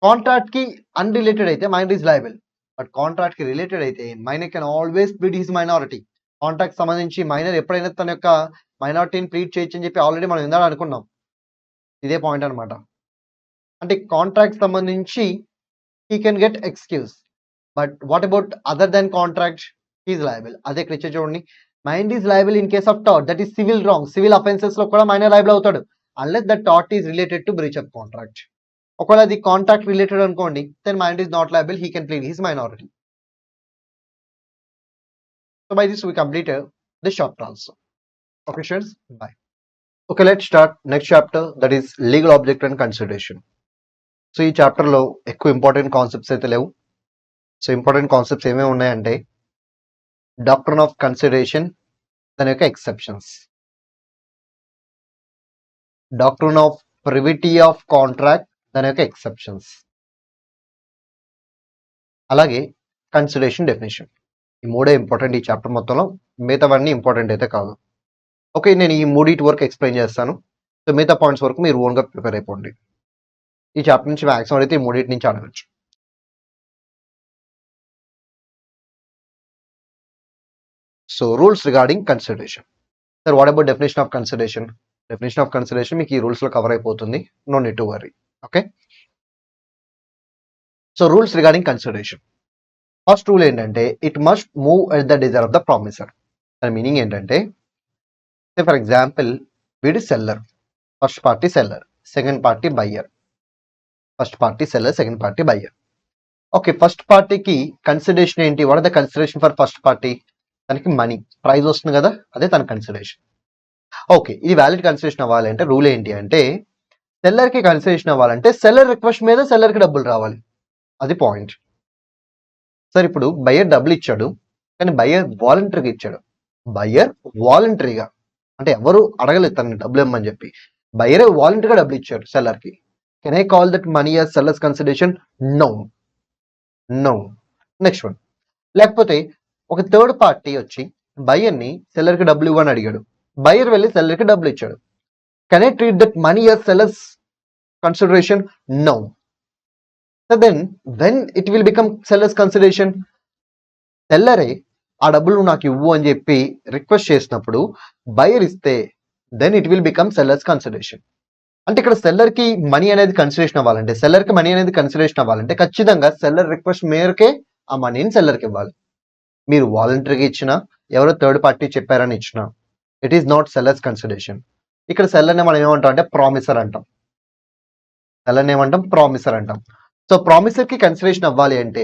కాంట్రాక్ట్ కి అన్రిలేటెడ్ అయితే minor is liable, but contract కి రిలేటెడ్ అయితే minor can always plead his minority. Contract సంబంధించి మైనర్ ఎప్పుడైనా తన యొక్క మైనారిటీని ప్లీడ్ చేయొచ్చు అని చెప్పి ఆల్రెడీ మనం ఇందాక అనుకున్నాం. ఇదే పాయింట్ అనమాట. అంటే కాంట్రాక్ట్ సంబంధించి he can get excuse, but what about other then contract, he's liable. అదే ఇక్కడ ఇచ్చే చూడండి, minor is liable in case of టాట్, that is civil wrong, civil offences లో కూడా మైనర్ లయబుల్ అవుతాడు అన్లెస్ దట్ టాట్ is related to breach of contract. ఒకవేళ అది కాంట్రాక్ట్ రిలేటెడ్ అనుకోండి, then minor is not liable, he can plead his minority. So by this we completed this chapter also. Okay students, bye. Okay, let's start next chapter, that is legal object and consideration. So ఈ chapter లో ఎక్కువ important concepts అయితే లేవు. So important concepts ఏమేమి ఉన్నాయంటే doctrine of consideration, దాని యొక్క exceptions, doctrine of privity of contract, దాని యొక్క ఎక్సెప్షన్స్, అలాగే కన్సిడరేషన్ డెఫినేషన్. ఈ మూడే ఇంపార్టెంట్ ఈ చాప్టర్ మొత్తంలో, మిగతావన్నీ ఇంపార్టెంట్ అయితే కాదు. ఓకే, నేను ఈ మూడింటి వరకు ఎక్స్ప్లెయిన్ చేస్తాను. సో మిగతా పాయింట్స్ వరకు మీరు ఓన్గా ప్రిపేర్ అయిపోండి. ఈ చాప్టర్ నుంచి మ్యాక్సిమం అయితే ఈ మూడింటి నుంచి అడగచ్చు. So rules regarding consideration. Sir what about definition of consideration? Definition of consideration మీకు ఈ రూల్స్ లో కవర్ అయిపోతుంది, no need to worry. Okay, so rules regarding consideration. First rule ఏంటంటే it must move at the desire of the promisor. దాని meaning ఏంటంటే, for example వీడి seller, first party seller, second party buyer. First party seller, second party buyer. Okay, first పార్టీకి consideration ఏంటి? What are the consideration for first party? తనకి money, praise వస్తుంది కదా, అదే తన కన్సిడరేషన్. ఓకే, ఇది వ్యాలిడ్ కన్సిడరేషన్ అవ్వాలంటే రూల్ ఏంటి అంటే, సెల్లర్ కి కన్సిడరేషన్ అవ్వాలంటే సెల్లర్ రిక్వెస్ట్ మీద సెల్లర్ కి డబ్బులు రావాలి, అది పాయింట్. సార్ ఇప్పుడు బయ్యర్ డబ్బులు ఇచ్చాడు, కానీ బయ్యర్ వాలంటరీగా ఇచ్చాడు. బయ్యర్ వాలంటరీగా అంటే ఎవరు అడగలేదు తనని డబ్బులు ఇవ్వమని చెప్పి, బయ్యరే వాలంటరీగా డబ్బులు ఇచ్చారు సెల్లర్ కి. Can I call that money as seller's consideration? No. Next one, లేకపోతే ఒక థర్డ్ పార్టీ వచ్చి బయ్యర్ ని సెల్లర్ కి డబ్బులు ఇవ్వని అడిగాడు, బయ్యర్ వెళ్ళి సెల్లర్ కి డబ్బులు ఇచ్చాడు. Can I treat that money as seller's consideration? No. So then when it will become seller's consideration? సెల్లరే ఆ డబ్బులు నాకు ఇవ్వు అని చెప్పి రిక్వెస్ట్ చేసినప్పుడు బయ్యర్ ఇస్తే then it will become seller's consideration. అంటే ఇక్కడ సెల్లర్ కి మనీ అనేది కన్సిడరేషన్ అవ్వాలంటే, సెల్లర్ కి మనీ అనేది కన్సిడరేషన్ అవ్వాలంటే ఖచ్చితంగా సెల్లర్ రిక్వెస్ట్ మేరకే ఆ మనీని సెల్లర్కి ఇవ్వాలి. మీరు వాలంటరీగా ఇచ్చినా, ఎవరో థర్డ్ పార్టీ చెప్పారని ఇచ్చినా, it is not sellers consideration. ఇక్కడ సెల్లర్ని మనం ఏమంటాం అంటే ప్రామిసర్ అంటాం. సెల్లర్ని ఏమంటాం? ప్రామిసర్ అంటాం. సో ప్రామిసర్ కి కన్సిడరేషన్ అవ్వాలి అంటే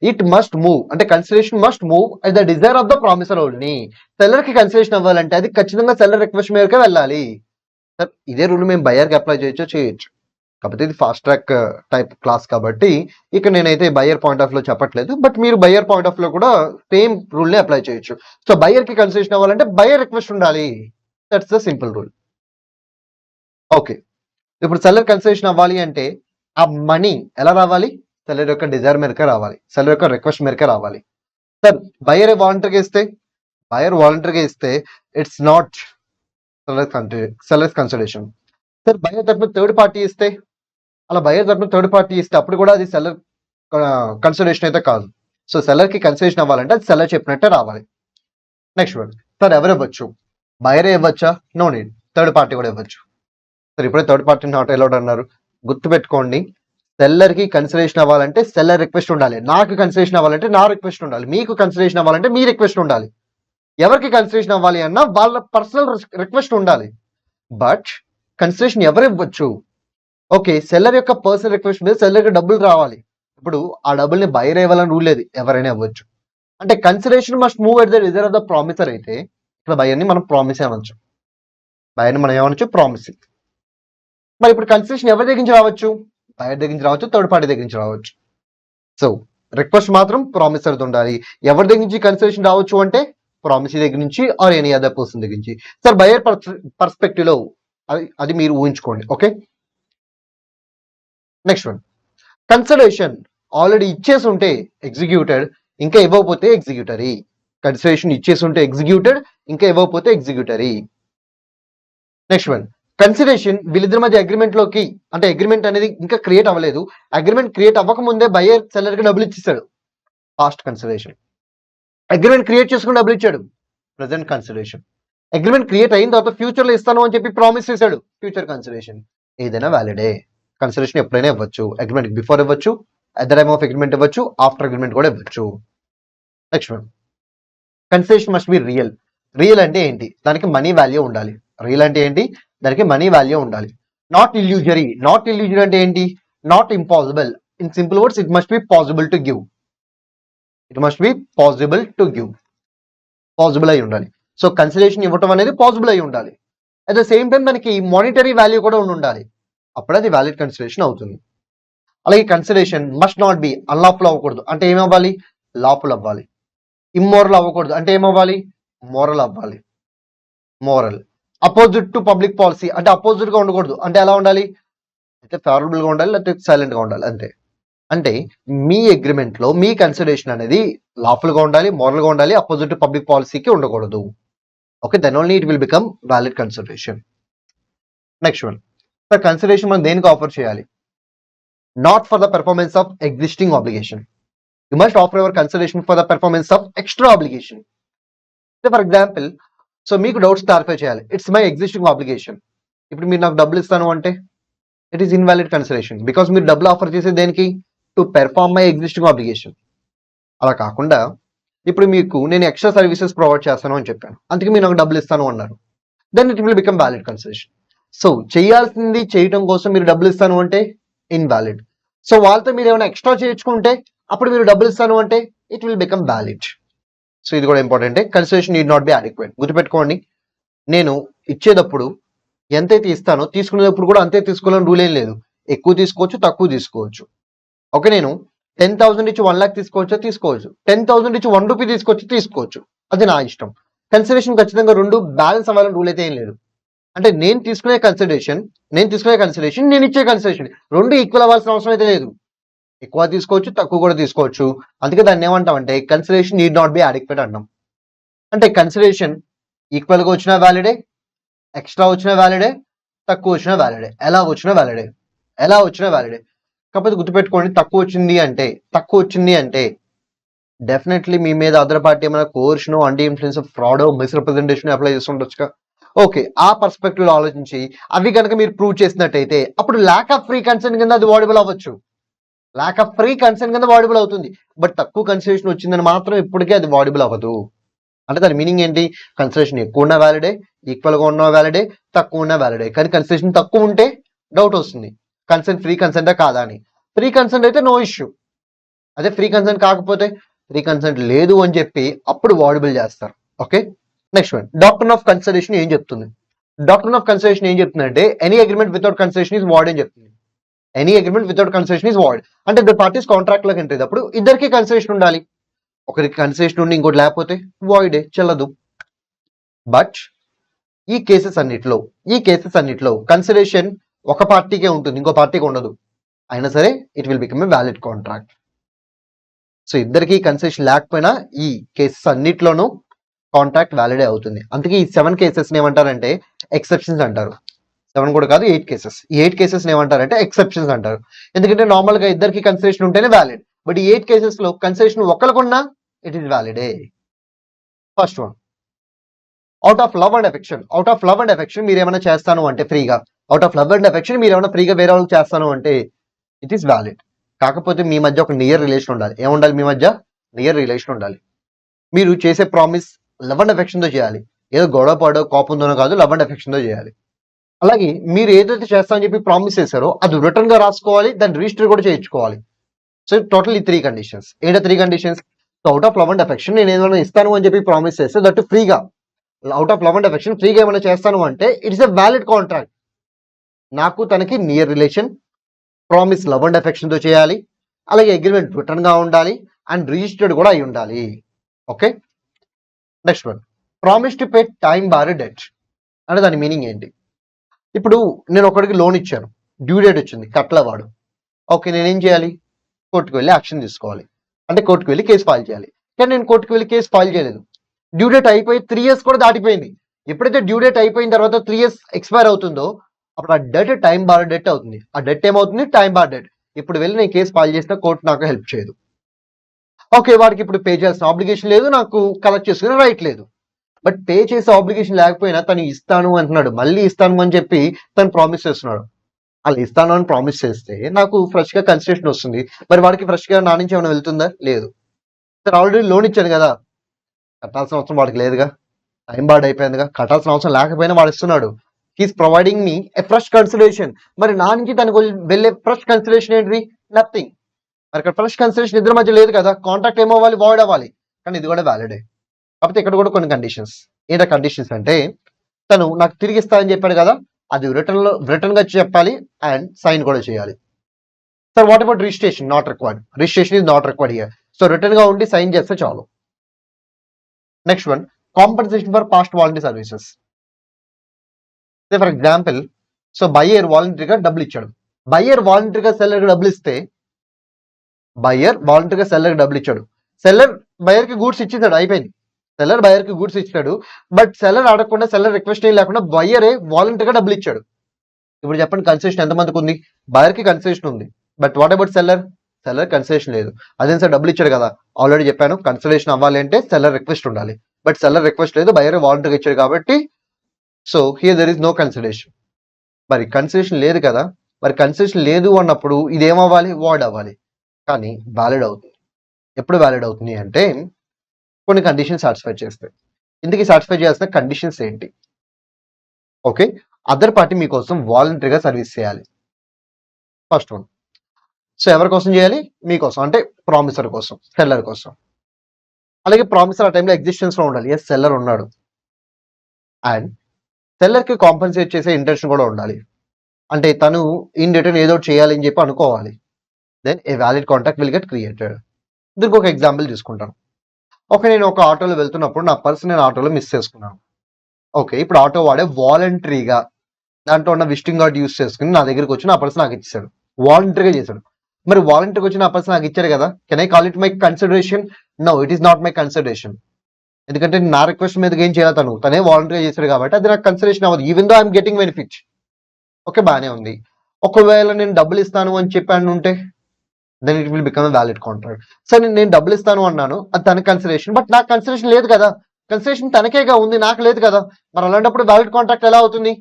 ఇట్ మస్ట్ మూవ్, అంటే consideration must move at the desire of the promissory only. Seller కి కన్సిడరేషన్ అవ్వాలంటే అది ఖచ్చితంగా సెల్లర్ రిక్వెస్ట్ మేరకే వెళ్ళాలి. సార్ ఇదే రూల్ మేము బయ్యర్కి అప్లై చేయొచ్చు. కాకపోతే ఇది ఫాస్ట్ ట్రాక్ టైప్ క్లాస్ కాబట్టి ఇక్కడ నేనైతే బయ్యర్ పాయింట్ ఆఫ్ లో చెప్పట్లేదు, బట్ మీరు బయ్యర్ పాయింట్ ఆఫ్ లో కూడా సేమ్ రూల్ ని అప్లై చేయొచ్చు. సో బయ్యర్ కి కన్సిడరేషన్ అవ్వాలంటే బయ్యర్ రిక్వెస్ట్ ఉండాలి, that's the simple rule. Okay, ఇప్పుడు సెల్లర్ కన్సిడరేషన్ అవ్వాలి అంటే ఆ మనీ ఎలా రావాలి? సెల్లర్ యొక్క డిజైర్ మేరకే రావాలి, సెల్లర్ యొక్క రిక్వెస్ట్ మేరకే రావాలి. సార్ బయ్యర్ వాలంటరీగా ఇస్తే బయర్ వాలంటరీగా ఇస్తే it's not sellers consideration. Sir buyer తరపున థర్డ్ పార్టీ ఇస్తే, అలా బయర్ తరపున థర్డ్ పార్టీ ఇస్తే అప్పుడు కూడా అది సెల్లర్ కన్సిడరేషన్ అయితే కాదు. సో సెల్లర్ కి కన్సిడరేషన్ అవ్వాలంటే అది సెల్లర్ చెప్పినట్టే రావాలి. నెక్స్ట్ వన్, సార్ ఎవరు ఇవ్వచ్చు? బయరే ఇవ్వచ్చా? నో నీడ్, థర్డ్ పార్టీ కూడా ఇవ్వచ్చు. సార్ ఇప్పుడే థర్డ్ పార్టీ నాట్ అలౌడ్ అన్నారు. గుర్తుపెట్టుకోండి, సెల్లర్ కి కన్సిడరేషన్ అవ్వాలంటే సెల్లర్ రిక్వెస్ట్ ఉండాలి, నాకు కన్సిడరేషన్ అవ్వాలంటే నా రిక్వెస్ట్ ఉండాలి, మీకు కన్సిడరేషన్ అవ్వాలంటే మీ రిక్వెస్ట్ ఉండాలి. ఎవరికి కన్సిడరేషన్ అవ్వాలి అన్నా వాళ్ళ పర్సనల్ రిక్వెస్ట్ ఉండాలి. బట్ కన్సిడరేషన్ ఎవరు ఇవ్వచ్చు? ఓకే, సెల్లర్ యొక్క పర్సనల్ రిక్వెస్ట్ మీద సెల్లర్కి డబ్బులు రావాలి. ఇప్పుడు ఆ డబ్బుల్ని బయర్ ఇవ్వాలని రూల్ లేదు, ఎవరైనా ఇవ్వచ్చు. అంటే consideration must move at the reserve of the promissory అయితే ఇక్కడ బయర్ని మనం ప్రామిస్ అనొచ్చు, బయర్ని మనం ఏమనొచ్చు? ప్రామిస్. మరి ఇప్పుడు కన్సిడరేషన్ ఎవరి దగ్గర నుంచి రావచ్చు? బయర్ దగ్గర నుంచి రావచ్చు, థర్డ్ పార్టీ దగ్గర నుంచి రావచ్చు. సో రిక్వెస్ట్ మాత్రం ప్రామిసర్ ఉండాలి. ఎవరి దగ్గర నుంచి కన్సిడరేషన్ రావచ్చు అంటే ప్రామిసీ దగ్గర నుంచి ఆర్ ఎనీ అదర్ పర్సన్ దగ్గర నుంచి. సార్ బయర్ పర్స్పెక్టివ్ లో అది మీరు ఊహించుకోండి. Okay, next one, consideration already ఇచ్చేసి ఉంటే ఎగ్జిక్యూటెడ్, ఇంకా ఇవ్వకపోతే ఎగ్జిక్యూటరీ. కన్సిడరేషన్ ఇచ్చేసి ఉంటే ఎగ్జిక్యూటెడ్, ఇంకా ఇవ్వకపోతే ఎగ్జిక్యూటరీ. నెక్స్ట్ వన్, కన్సిడరేషన్ వీళ్ళిద్దరి మధ్య అగ్రిమెంట్ లోకి, అంటే అగ్రిమెంట్ అనేది ఇంకా క్రియేట్ అవ్వలేదు, అగ్రిమెంట్ క్రియేట్ అవ్వక ముందే బయర్ సెల్లర్ కి డబ్బులు ఇచ్చేసాడు, పాస్ట్ కన్సిడరేషన్. అగ్రిమెంట్ క్రియేట్ చేసుకుని డబ్బులు ఇచ్చాడు, ప్రెసెంట్ కన్సిడరేషన్. అగ్రిమెంట్ క్రియేట్ అయిన తర్వాత ఫ్యూచర్ లో ఇస్తాను అని చెప్పి ప్రామిస్ చేశాడు, ఫ్యూచర్ కన్సిడరేషన్. ఏదైనా వ్యాలిడే. కన్సిడరేషన్ ఎప్పుడైనా ఇవ్వచ్చు, అగ్రిమెంట్ బిఫోర్ ఇవ్వచ్చు, at the time of agreement ఇవ్వచ్చు, ఆఫ్టర్ అగ్రిమెంట్ కూడా ఇవ్వచ్చు. Next one, consideration must be real. Real అంటే ఏంటి? దానికి మనీ వాల్యూ ఉండాలి. రియల్ అంటే ఏంటి? దానికి మనీ వాల్యూ ఉండాలి. Not illusory. నాట్ ఇల్యూజరీ అంటే ఏంటి? Not impossible. In simple words, it must be possible to give. It must be possible to give. Possible అయి ఉండాలి. సో కన్సిడరేషన్ ఇవ్వటం అనేది పాసిబుల్ అయి ఉండాలి. అట్ ద సేమ్ టైం దానికి మానిటరీ వాల్యూ కూడా ఉండాలి, అప్పుడు అది వ్యాలిడ్ కన్సిడరేషన్ అవుతుంది. అలాగే consideration must not be unlawful అవ్వకూడదు, అంటే ఏమవ్వాలి? లాఫుల్ అవ్వాలి. ఇమ్మోరల్ అవ్వకూడదు, అంటే ఏమవ్వాలి? మోరల్ అవ్వాలి. Moral. Opposite to public policy, అంటే అపోజిట్ గా ఉండకూడదు, అంటే ఎలా ఉండాలి? అయితే ఫేవరబుల్ గా ఉండాలి, లేకపోతే సైలెంట్ గా ఉండాలి, అంతే. అంటే మీ అగ్రిమెంట్ లో మీ కన్సిడరేషన్ అనేది లాఫుల్ గా ఉండాలి, మోరల్ గా ఉండాలి, అపోజిట్ టు పబ్లిక్ పాలసీకి ఉండకూడదు. Okay, then only it will become valid consideration. Next one, consideration మనం దేనికి ఆఫర్ చేయాలి? Not for the performance of existing obligation. You must offer your consideration for the performance of extra obligation. For example, so మీకు doubts clarify చేయాలి. It's my existing obligation. ఇప్పుడు మీరు నాకు డబ్బులు ఇస్తాను అంటే it is invalid consideration, because మీరు డబ్బులు ఆఫర్ చేసేది దేనికి? To perform my existing obligation. అలా కాకుండా ఇప్పుడు మీకు నేను ఎక్స్ట్రా సర్వీసెస్ ప్రొవైడ్ చేస్తాను అని చెప్పాను, అందుకే మీరు నాకు డబ్బులు ఇస్తాను అన్నారు, then it will become valid consideration. So చేయాల్సింది చేయడం కోసం మీరు డబ్బులు ఇస్తాను అంటే ఇన్వాలిడ్. సో వాళ్ళతో మీరు ఏమైనా ఎక్స్ట్రా చేయించుకుంటే అప్పుడు మీరు డబ్బులు ఇస్తాను అంటే it will become valid. So ఇది కూడా important. Consideration need not be adequate. గుర్తుపెట్టుకోండి, నేను ఇచ్చేటప్పుడు ఎంతైతే ఇస్తానో తీసుకునేటప్పుడు కూడా అంతే తీసుకోవాలని రూల్ ఏం లేదు. ఎక్కువ తీసుకోవచ్చు, తక్కువ తీసుకోవచ్చు. ఓకే, నేను 10,000 ఇచ్చి 1 lakh తీసుకోవచ్చు, 10,000 ఇచ్చి 1 రూపీ తీసుకోవచ్చు, అది నా ఇష్టం. కన్సిడరేషన్ ఖచ్చితంగా రెండు బ్యాలెన్స్ అవ్వాలని రూల్ అయితే ఏం లేదు. అంటే నేను తీసుకునే కన్సిడరేషన్, నేను ఇచ్చే కన్సిడరేషన్ రెండు ఈక్వల్ అవ్వాల్సిన అవసరం అయితే లేదు. ఎక్కువ తీసుకోవచ్చు, తక్కువ కూడా తీసుకోవచ్చు. అందుకే దాన్ని ఏమంటామంటే consideration need not be adequate అంటాం. అంటే కన్సిడరేషన్ ఈక్వల్ గా వచ్చినా వ్యాలిడే, ఎక్స్ట్రా వచ్చినా వ్యాలిడే, తక్కువ వచ్చినా వ్యాలిడే, ఎలా వచ్చినా వ్యాలిడే. కాకపోతే గుర్తుపెట్టుకోండి, తక్కువ వచ్చింది అంటే డెఫినెట్లీ మీ మీద అదర్ పార్టీ ఏమైనా coercion, undue influence, fraud, misrepresentation apply చేస్తుండొచ్చుగా. ఓకే, ఆ పర్స్పెక్టివ్ లో ఆలోచించి అవి కనుక మీరు ప్రూవ్ చేసినట్టయితే అప్పుడు ల్యాక్ ఆఫ్ ఫ్రీ కన్సెంట్ కింద అది వాడబుల్ అవ్వచ్చు, ల్యాక్ ఆఫ్ ఫ్రీ కన్సెంట్ కింద వాడబుల్ అవుతుంది. బట్ తక్కువ కన్సిడరేషన్ వచ్చిందని మాత్రం ఇప్పటికీ అది వాడబుల్ అవ్వదు. అంటే దాని మీనింగ్ ఏంటి? కన్సిడరేషన్ ఎక్కువ ఉన్న వ్యాలిడే, ఈక్వల్ గా ఉన్న వ్యాలిడే, తక్కువ ఉన్న వ్యాలిడే. కానీ కన్సిడరేషన్ తక్కువ ఉంటే డౌట్ వస్తుంది, కన్సెంట్ ఫ్రీ కన్సెంటా కాదా అని. ఫ్రీ కన్సెంట్ అయితే నో ఇష్యూ, అదే ఫ్రీ కన్సెంట్ కాకపోతే ఫ్రీ కన్సెంట్ లేదు అని చెప్పి అప్పుడు వాడబుల్ చేస్తారు. Okay, next one, doctrine of consideration ఏం చెప్తుంది? డాక్ట్రిన్ ఆఫ్ కన్సిడరేషన్ ఏం చెప్తుందంటే any agreement without consideration is void అని చెప్తుంది. Any agreement without consideration is void అంటే ఇద్దరు పార్టీస్ కాంట్రాక్ట్ లోకి ఎంటర్ అయ్యేటప్పుడు ఇద్దరికి కన్సిడరేషన్ ఉండాలి. ఒకరికి కన్సిడరేషన్ ఉండి ఇంకోటి లేకపోతే వాయిడే, చెల్లదు. బట్ ఈ కేసెస్ అన్నిట్లో కన్సిడరేషన్ ఒక పార్టీకే ఉంటుంది, ఇంకో పార్టీకి ఉండదు, అయినా సరే it will become a valid contract. So ఇద్దరికి కన్సిడరేషన్ లేకపోయినా ఈ కేసెస్ అన్నిట్లోనూ కాంట్రాక్ట్ వ్యాలిడే అవుతుంది. అందుకే ఈ 7 కేసెస్ ఏమంటారంటే ఎక్సెప్షన్స్ అంటారు. 7 కూడా కాదు, 8 కేసెస్. ఈ 8 కేసెస్ ఏమంటారంటే ఎక్సెప్షన్స్ అంటారు. ఎందుకంటే నార్మల్ గా ఇద్దరికి కన్సిడరేషన్ ఉంటేనే వ్యాలిడ్. బట్ ఈ 8 కేసెస్ లో కన్సిడరేషన్ ఒకరికున్నా ఇట్ ఈస్ వ్యాలిడే. First one, out of love and affection. Out of love and affection మీరు ఏమైనా చేస్తాను అంటే ఫ్రీగా, out of love and affection మీరు ఏమైనా ఫ్రీగా వేరే వాళ్ళకి చేస్తాను అంటే ఇట్ ఈస్ వ్యాలిడ్. కాకపోతే మీ మధ్య ఒక నియర్ రిలేషన్ ఉండాలి. ఏముండాలి మీ మధ్య? నియర్ రిలేషన్ ఉండాలి. మీరు చేసే ప్రామిస్ లవ్ అండ్ ఎఫెక్షన్ తో చేయాలి. ఏదో గొడవ పడో కోపంతోనో కాదు, లవ్ అండ్ ఎఫెక్షన్ తో చేయాలి. అలాగే మీరు ఏదైతే చేస్తామని చెప్పి ప్రామిస్ చేశారో అది రిటర్న్ గా రాసుకోవాలి, దాన్ని రిజిస్టర్ కూడా చేయించుకోవాలి. సో టోటల్ ఈ 3 కండిషన్స్. ఏంటో 3 conditions? Out of love and affection నేను ఏమైనా ఇస్తాను అని చెప్పి ప్రామిస్ చేస్తే దట్ ఫ్రీగా, out of love and affection ఫ్రీగా ఏమైనా చేస్తాను అంటే ఇట్స్ ఎ వ్యాలిడ్ కాంట్రాక్ట్. నాకు తనకి near relation, promise love and affection తో చేయాలి, అలాగే అగ్రిమెంట్ రిటర్న్ గా ఉండాలి అండ్ రిజిస్టర్డ్ కూడా అయి ఉండాలి. Okay, next one, promise to pay time bar debt అంటే దాని మీనింగ్ ఏంటి? ఇప్పుడు నేను ఒకడికి లోన్ ఇచ్చాను, డ్యూ డేట్ వచ్చింది, కట్టలవాడు. ఓకే, నేనేం చేయాలి? కోర్టుకు వెళ్ళి యాక్షన్ తీసుకోవాలి, అంటే కోర్టుకు వెళ్ళి కేసు ఫైల్ చేయాలి. కానీ నేను కోర్టుకు వెళ్ళి కేసు ఫైల్ చేయలేదు. డ్యూ డేట్ అయిపోయి 3 years కూడా దాటిపోయింది. ఎప్పుడైతే డ్యూ డేట్ అయిపోయిన తర్వాత 3 years ఎక్స్పైర్ అవుతుందో అప్పుడు ఆ డెట్ టైం బార్ డెట్ అవుతుంది. ఆ డెట్ ఏమవుతుంది? Time bar debt. ఇప్పుడు వెళ్ళి నేను కేసు ఫైల్ చేసిన కోర్టు నాకు హెల్ప్ చేయదు. ఓకే, వాడికి ఇప్పుడు పే చేయాల్సిన ఆబ్లిగేషన్ లేదు, నాకు కలెక్ట్ చేసుకునే రైట్ లేదు. బట్ పే చేసే ఆబ్లిగేషన్ లేకపోయినా తను ఇస్తాను అంటున్నాడు, మళ్ళీ ఇస్తాను అని చెప్పి తను ప్రామిస్ చేస్తున్నాడు. అలా ఇస్తాను అని ప్రామిస్ చేస్తే నాకు ఫ్రెష్ గా కన్సిడరేషన్ వస్తుంది. మరి వాడికి ఫ్రెష్ గా నా నుంచి ఏమైనా వెళ్తుందా? లేదు. సార్ ఆల్రెడీ లోన్ ఇచ్చాను కదా, కట్టాల్సిన అవసరం వాడికి లేదుగా, టైం బార్డ్ అయిపోయిందిగా, కట్టాల్సిన అవసరం లేకపోయినా వాడు ఇస్తున్నాడు. He's providing me a fresh consideration. మరి నా నుంచి తనకు వెళ్ళే ఫ్రెష్ కన్సిడరేషన్ ఏంటి? నథింగ్. మరి ఇక్కడ ఫ్రెష్ కన్సిడరేషన్ ఇద్దరి మధ్య లేదు కదా, కాంట్రాక్ట్ ఏమవ్వాలి? వాయిడ్ అవ్వాలి. కానీ ఇది కూడా వ్యాలిడే. కాకపోతే ఇక్కడ కూడా కొన్ని కండిషన్స్. ఏంటో కండిషన్స్ అంటే తను నాకు తిరిగి ఇస్తా అని చెప్పాడు కదా, అది రిటర్న్ గా చెప్పాలి అండ్ సైన్ కూడా చేయాలి. Sir what about registration? Not required. Registration is not required here. So return గా ఉండి సైన్ చేస్తే చాలు. Next one, compensation for past voluntary services. For example, so buyer వాలంటరీగా డబ్బులు ఇచ్చాడు. బయ్యర్ వాలంటరీగా సెల్లర్ డబ్బులు ఇస్తే, బయ్యర్ వాలంటరీగా సెల్లర్ డబ్బులు ఇచ్చాడు, సెల్లర్ బయ్యర్ కి గూడ్స్ ఇచ్చేసాడు, అయిపోయింది. సెల్లర్ బయ్యర్ కి గూడ్స్ ఇచ్చాడు, బట్ సెల్లర్ అడగకుండా, సెల్లర్ రిక్వెస్ట్ ఏం లేకుండా బయ్యరే వాలంటరీగా డబ్బులు ఇచ్చాడు. ఇప్పుడు చెప్పండి, కన్సెషన్ ఎంతమందికి ఉంది? బయర్ కి కన్సెషన్ ఉంది, but what about seller? Seller concession లేదు. అదే సార్ డబ్బులు ఇచ్చాడు కదా, ఆల్రెడీ చెప్పాను కన్సిడరేషన్ అవ్వాలి అంటే సెల్లర్ రిక్వెస్ట్ ఉండాలి, బట్ సెల్లర్ రిక్వెస్ట్ లేదు, బయర్ వాలంటరీగా ఇచ్చాడు కాబట్టి so here there is no consideration. మరి కన్సిడరేషన్ లేదు కదా, మరి కన్సిడరేషన్ లేదు అన్నప్పుడు ఇది ఏమవ్వాలి? వాయిడ్ అవ్వాలి. కానీ వ్యాలిడ్ అవుతుంది. ఎప్పుడు వ్యాలిడ్ అవుతుంది అంటే కొన్ని కండిషన్స్ సాటిస్ఫై చేస్తాయి. ఇందుకు సాటిస్ఫై చేయాల్సిన కండిషన్స్ ఏంటి? ఓకే, అదర్ పార్టీ మీకోసం వాలంటరీగా సర్వీస్ చేయాలి. ఫస్ట్ వన్, సో ఎవరి కోసం చేయాలి? మీకోసం, అంటే ప్రామిసర్ కోసం, సెల్లర్ కోసం. అలాగే ప్రామిసర్ ఆ టైంలో ఎగ్జిస్టెన్స్ లో ఉండాలి. ఎస్, సెల్లర్ ఉన్నాడు. అండ్ సెల్లర్ కి కాంపన్సేట్ చేసే ఇంటెన్షన్ కూడా ఉండాలి, అంటే తను ఇన్ రిటర్న్ ఏదో చేయాలి అని చెప్పి అనుకోవాలి. Then a valid contract will get created. దీనికి ఒక ఎగ్జాంపుల్ తీసుకుంటాను. ఓకే, నేను ఒక ఆటోలో వెళ్తున్నప్పుడు నా పర్స్ నేను ఆటోలో మిస్ చేసుకున్నాను. ఓకే, ఇప్పుడు ఆటో వాడే వాలంటరీగా దాంట్లో ఉన్న విజిటింగ్ కార్డ్ యూస్ చేసుకుని నా దగ్గరికి వచ్చి నా పర్స్ నాకు ఇచ్చాడు, వాలంటరీగా చేశాడు. మరి వాలంటరీగా వచ్చి నా పర్స్ నాకు ఇచ్చాడు కదా, can I call it my consideration? No, it is not my consideration. ఎందుకంటే నా రిక్వెస్ట్ మీద ఏం చేయాలి, తనే వాలంటరీగా చేశాడు కాబట్టి అది నాకు కన్సిడరేషన్ అవ్వదు, even though I'm getting benefit. Okay, బాగానే ఉంది. ఒకవేళ నేను డబ్బులు ఇస్తాను అని చెప్పాను ఉంటే then it will become a valid contract. సరే, నేను డబ్బులు ఇస్తాను అన్నాను, అది తన కన్సిడరేషన్, బట్ నాకు కన్సిడరేషన్ లేదు కదా, కన్సిడరేషన్ తనకేగా ఉంది, నాకు లేదు కదా. మరి అలాంటప్పుడు వ్యాలిడ్ కాంట్రాక్ట్ ఎలా అవుతుంది?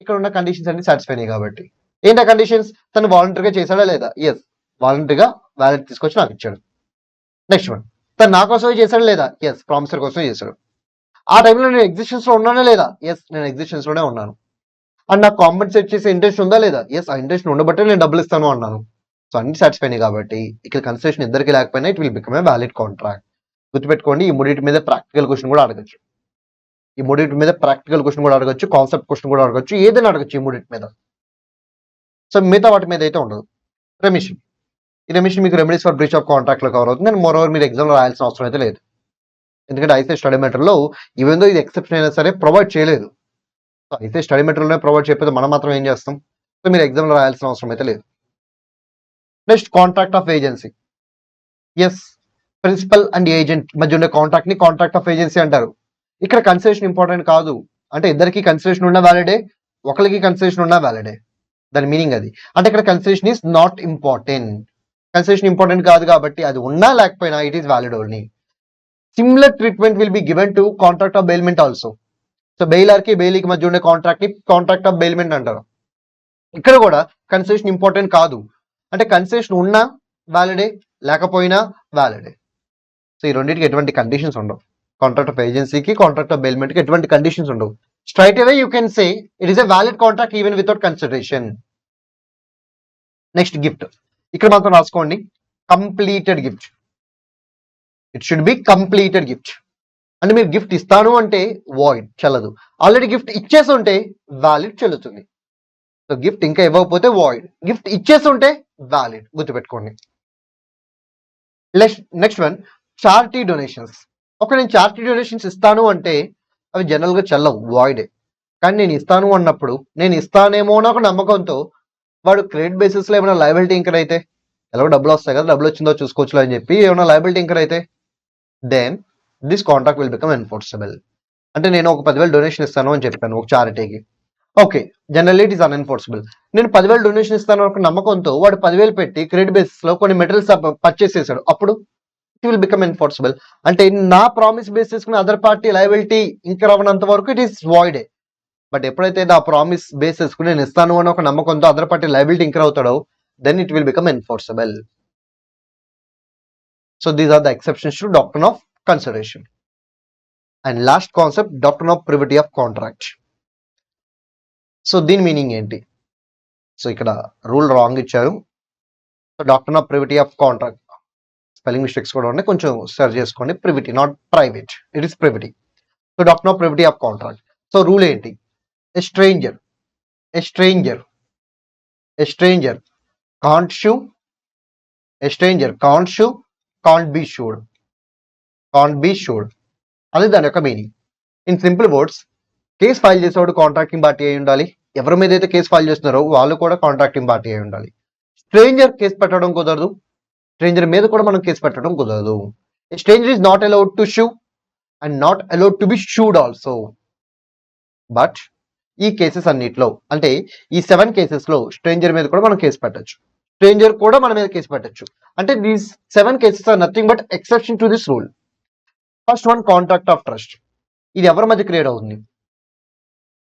ఇక్కడ ఉన్న కండిషన్స్ అన్ని సాటిస్ఫై అయ్యాయి కాబట్టి. ఏంటి ఆ కండిషన్స్? తను వాలంటరీగా చేశాడా లేదా? ఎస్, వాలంటరీగా వ్యాలిడ్ తీసుకొచ్చి నాకు ఇచ్చాడు. నెక్స్ట్ వన్, తను నా కోసమే చేశాడా లేదా? ఎస్, ప్రామిసర్ కోసమే చేశాడు. ఆ టైంలో నేను ఎగ్జిస్టెన్స్ లో ఉన్నానా లేదా? ఎస్, నేను ఎగ్జిస్టెన్స్ లోనే ఉన్నాను. అండ్ నాకు కాంపెన్సేట్ చేసే ఇంట్రెస్ట్ ఉందా లేదా? ఎస్, ఆ ఇంట్రెస్ట్ ఉండబట్టే నేను డబ్బులు ఇస్తాను అన్నాను. సో అన్ని సాటిస్ఫై అయినాయి కాబట్టి ఇక్కడ కన్సిడరేషన్ ఇద్దరికి లేకపోయినా it will become a valid contract. గుర్తుపెట్టుకోండి, ఈ మూడింటి మీద ప్రాక్టికల్ క్వశ్చన్ కూడా అడగచ్చు. ఈ మూడింటి మీద ప్రాక్టికల్ క్వశ్చన్ కూడా అడగచ్చు, కాన్సెప్ట్ క్వశ్చన్ కూడా అడగచ్చు, ఏదైనా అడగచ్చు ఈ మూడింటి మీద. సో మిగతా వాటి మీద అయితే ఉండదు. రెమిషన్, ఈ రెమిషన్ మీకు remedies for breach of contract లో కవర్ అవుతుంది. అండ్ మోర్ ఓవర్ మీరు ఎగ్జామ్ లో రాయాల్సిన అవసరం అయితే లేదు, ఎందుకంటే ఐసీ స్టడీ మెటీరియల్ లో ఈవెన్ దో ఇది ఎక్సెప్షన్ అయినా సరే ప్రొవైడ్ చేయలేదు. సో అయితే స్టడీ మెటీరియల్ ప్రొవైడ్ చేయకపోతే మనం మాత్రం ఏం చేస్తాం? సో మీరు ఎగ్జామ్ లో రాయాల్సిన అవసరం అయితే లేదు. Next, contract of agency. Yes, principal and agent మధ్య ఉండే కాంట్రాక్ట్ ని కాంట్రాక్ట్ ఆఫ్ ఏజెన్సీ అంటారు. ఇక్కడ కన్సిడరేషన్ ఇంపార్టెంట్ కాదు, అంటే ఇద్దరికి కన్సిడరేషన్ ఉన్న వ్యాలిడే, ఒకరికి కన్సిడరేషన్ ఉన్న వ్యాలిడే, దాని మీనింగ్ అది. అంటే ఇక్కడ consideration is not important, consideration important కాదు కాబట్టి అది ఉన్నా లేకపోయినా it is valid only. Similar treatment will be given to contract of bailment also. So bailor కి బెయిలీకి మధ్య ఉండే కాంట్రాక్ట్ ని కాంట్రాక్ట్ ఆఫ్ బెయిల్మెంట్ అంటారు. ఇక్కడ కూడా కన్సిడరేషన్ ఇంపార్టెంట్ కాదు, అంటే కన్సిడరేషన్ ఉన్నా వ్యాలిడే, లేకపోయినా వ్యాలిడే. సో ఈ రెండింటికి ఎటువంటి కండిషన్స్ ఉండవు. కాంట్రాక్ట్ ఆఫ్ ఏజెన్సీకి కాంట్రాక్ట్ ఆఫ్ బెయిల్మెంట్ కి ఎటువంటి కండిషన్స్ ఉండవు. Straight away you can say it is a valid contract even without consideration. Next gift. ఇక్కడ మాత్రం రాసుకోండి completed gift. It should be completed gift. అంటే మీరు గిఫ్ట్ ఇస్తాను అంటే వాయిడ్ చెల్లదు, ఆల్రెడీ గిఫ్ట్ ఇచ్చేసి ఉంటే వ్యాలిడ్ చెల్లుతుంది. సో గిఫ్ట్ ఇంకా ఇవ్వకపోతే వాయిడ్, గిఫ్ట్ ఇచ్చేసి ఉంటే వ్యాలిడ్, గుర్తుపెట్టుకోండి. Next one charity donations. ఒక నేను చారిటీ డొనేషన్స్ ఇస్తాను అంటే అవి జనరల్ గా చెల్లవు, వాయిడే. కానీ నేను ఇస్తాను అన్నప్పుడు నేను ఇస్తానేమో అని ఒక నమ్మకంతో వాడు క్రెడిట్ బేసిస్ లో ఏమైనా లయబిలిటీ ఇంకర్ అయితే, ఎలాగో డబ్బులు వస్తాయి కదా, డబ్బులు వచ్చిందో చూసుకోవచ్చు అని చెప్పి ఏమైనా లయబిలిటీ ఇంకర్ అయితే then this contract will become enforceable. అంటే నేను ఒక 10,000 డొనేషన్ ఇస్తాను అని చెప్పాను ఒక చారిటీకి, okay, generally it is unenforceable. నేను 10,000 డొనేషన్ ఇస్తాను ఒక నమ్మకంతో వాడు 10,000 పెట్టి క్రెడిట్ బేసిస్ లో కొన్ని మెటీరియల్స్ పర్చేస్ చేశాడు, అప్పుడు ఇట్ విల్ బికమ్ ఎన్ఫోర్సబుల్. అంటే నా promise basis other party liability incur అవ్వనంత వరకు ఇట్ ఈస్ వాయిడే. బట్ ఎప్పుడైతే నా ప్రామిస్ బేసిస్ కు నేను ఇస్తాను అని ఒక నమ్మకంతో అదర్ పార్టీ లయబిలిటీ ఇంకర్ అవుతాడో then it will become enforceable. So these are the exceptions to doctrine of consideration. And last concept doctrine of privity of contract. So దీని మీనింగ్ ఏంటి? సో ఇక్కడ రూల్ రాంగ్ ఇచ్చారు. So doctrine of privity of contract, spelling mistakes కూడా ఉన్నాయి, కొంచెం search చేసుకోండి. Privity not private, it is privity. So doctrine of privity of contract. So rule ఏంటి? A stranger can't sue, can't be sued. అది దాని యొక్క meaning. In simple words, case file చేసేవాడు contracting party అయి ఉండాలి, ఎవరి మీద అయితే కేసు ఫైల్ చేస్తున్నారో వాళ్ళు కూడా కాంట్రాక్టింగ్ పార్టీ అయి ఉండాలి. స్ట్రేంజర్ కేసు పెట్టడం కుదరదు, స్ట్రేంజర్ మీద కూడా మనం కేసు పెట్టడం కుదరదు. A stranger is not allowed to sue and not allowed to be sued also. But ఈ కేసెస్ అన్నిట్లో, అంటే ఈ 7 కేసెస్ లో స్ట్రేంజర్ మీద కూడా మనం కేసు పెట్టచ్చు, స్ట్రేంజర్ కూడా మన మీద కేసు పెట్టచ్చు. అంటే these 7 cases are nothing but exception to this rule. First one, contract of trust. ఇది ఎవరి మధ్య క్రియేట్ అవుతుంది?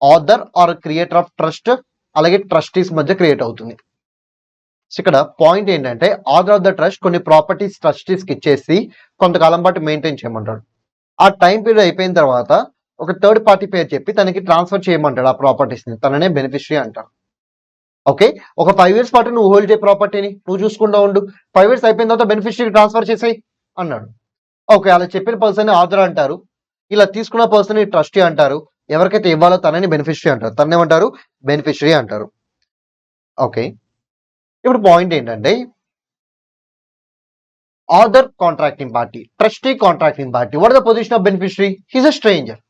Author or creator of trust, అలాగే ట్రస్టీస్ మధ్య క్రియేట్ అవుతుంది. సో ఇక్కడ పాయింట్ ఏంటంటే ఆథర్ ఆఫ్ ద ట్రస్ట్ కొన్ని ప్రాపర్టీస్ ట్రస్టీస్ కి ఇచ్చేసి కొంతకాలం పాటు మెయింటైన్ చేయమంటాడు. ఆ టైం పీరియడ్ అయిపోయిన తర్వాత ఒక థర్డ్ పార్టీ పేరు చెప్పి తనకి ట్రాన్స్ఫర్ చేయమంటాడు ఆ ప్రాపర్టీస్ ని, తననే బెనిఫిషరీ అంటారు. ఓకే, ఒక 5 years పాటు నువ్వు హోల్డ్ చేయ ప్రాపర్టీని, నువ్వు చూసుకుంటూ ఉండు, 5 years అయిపోయిన తర్వాత బెనిఫిషరీకి ట్రాన్స్ఫర్ చేసేయి అన్నాడు. ఓకే, అలా చెప్పిన పర్సన్ ఆథర్ అంటారు, ఇలా తీసుకున్న పర్సన్ ట్రస్టీ అంటారు, ఎవరికైతే ఇవ్వాలో తనని బెనిఫిషరీ అంటారు, తనని ఏమంటారు? బెనిఫిషరీ అంటారు. ఓకే, ఇప్పుడు పాయింట్ ఏంటంటే author contracting party, trustee contracting party, what the position of beneficiary? He's a stranger.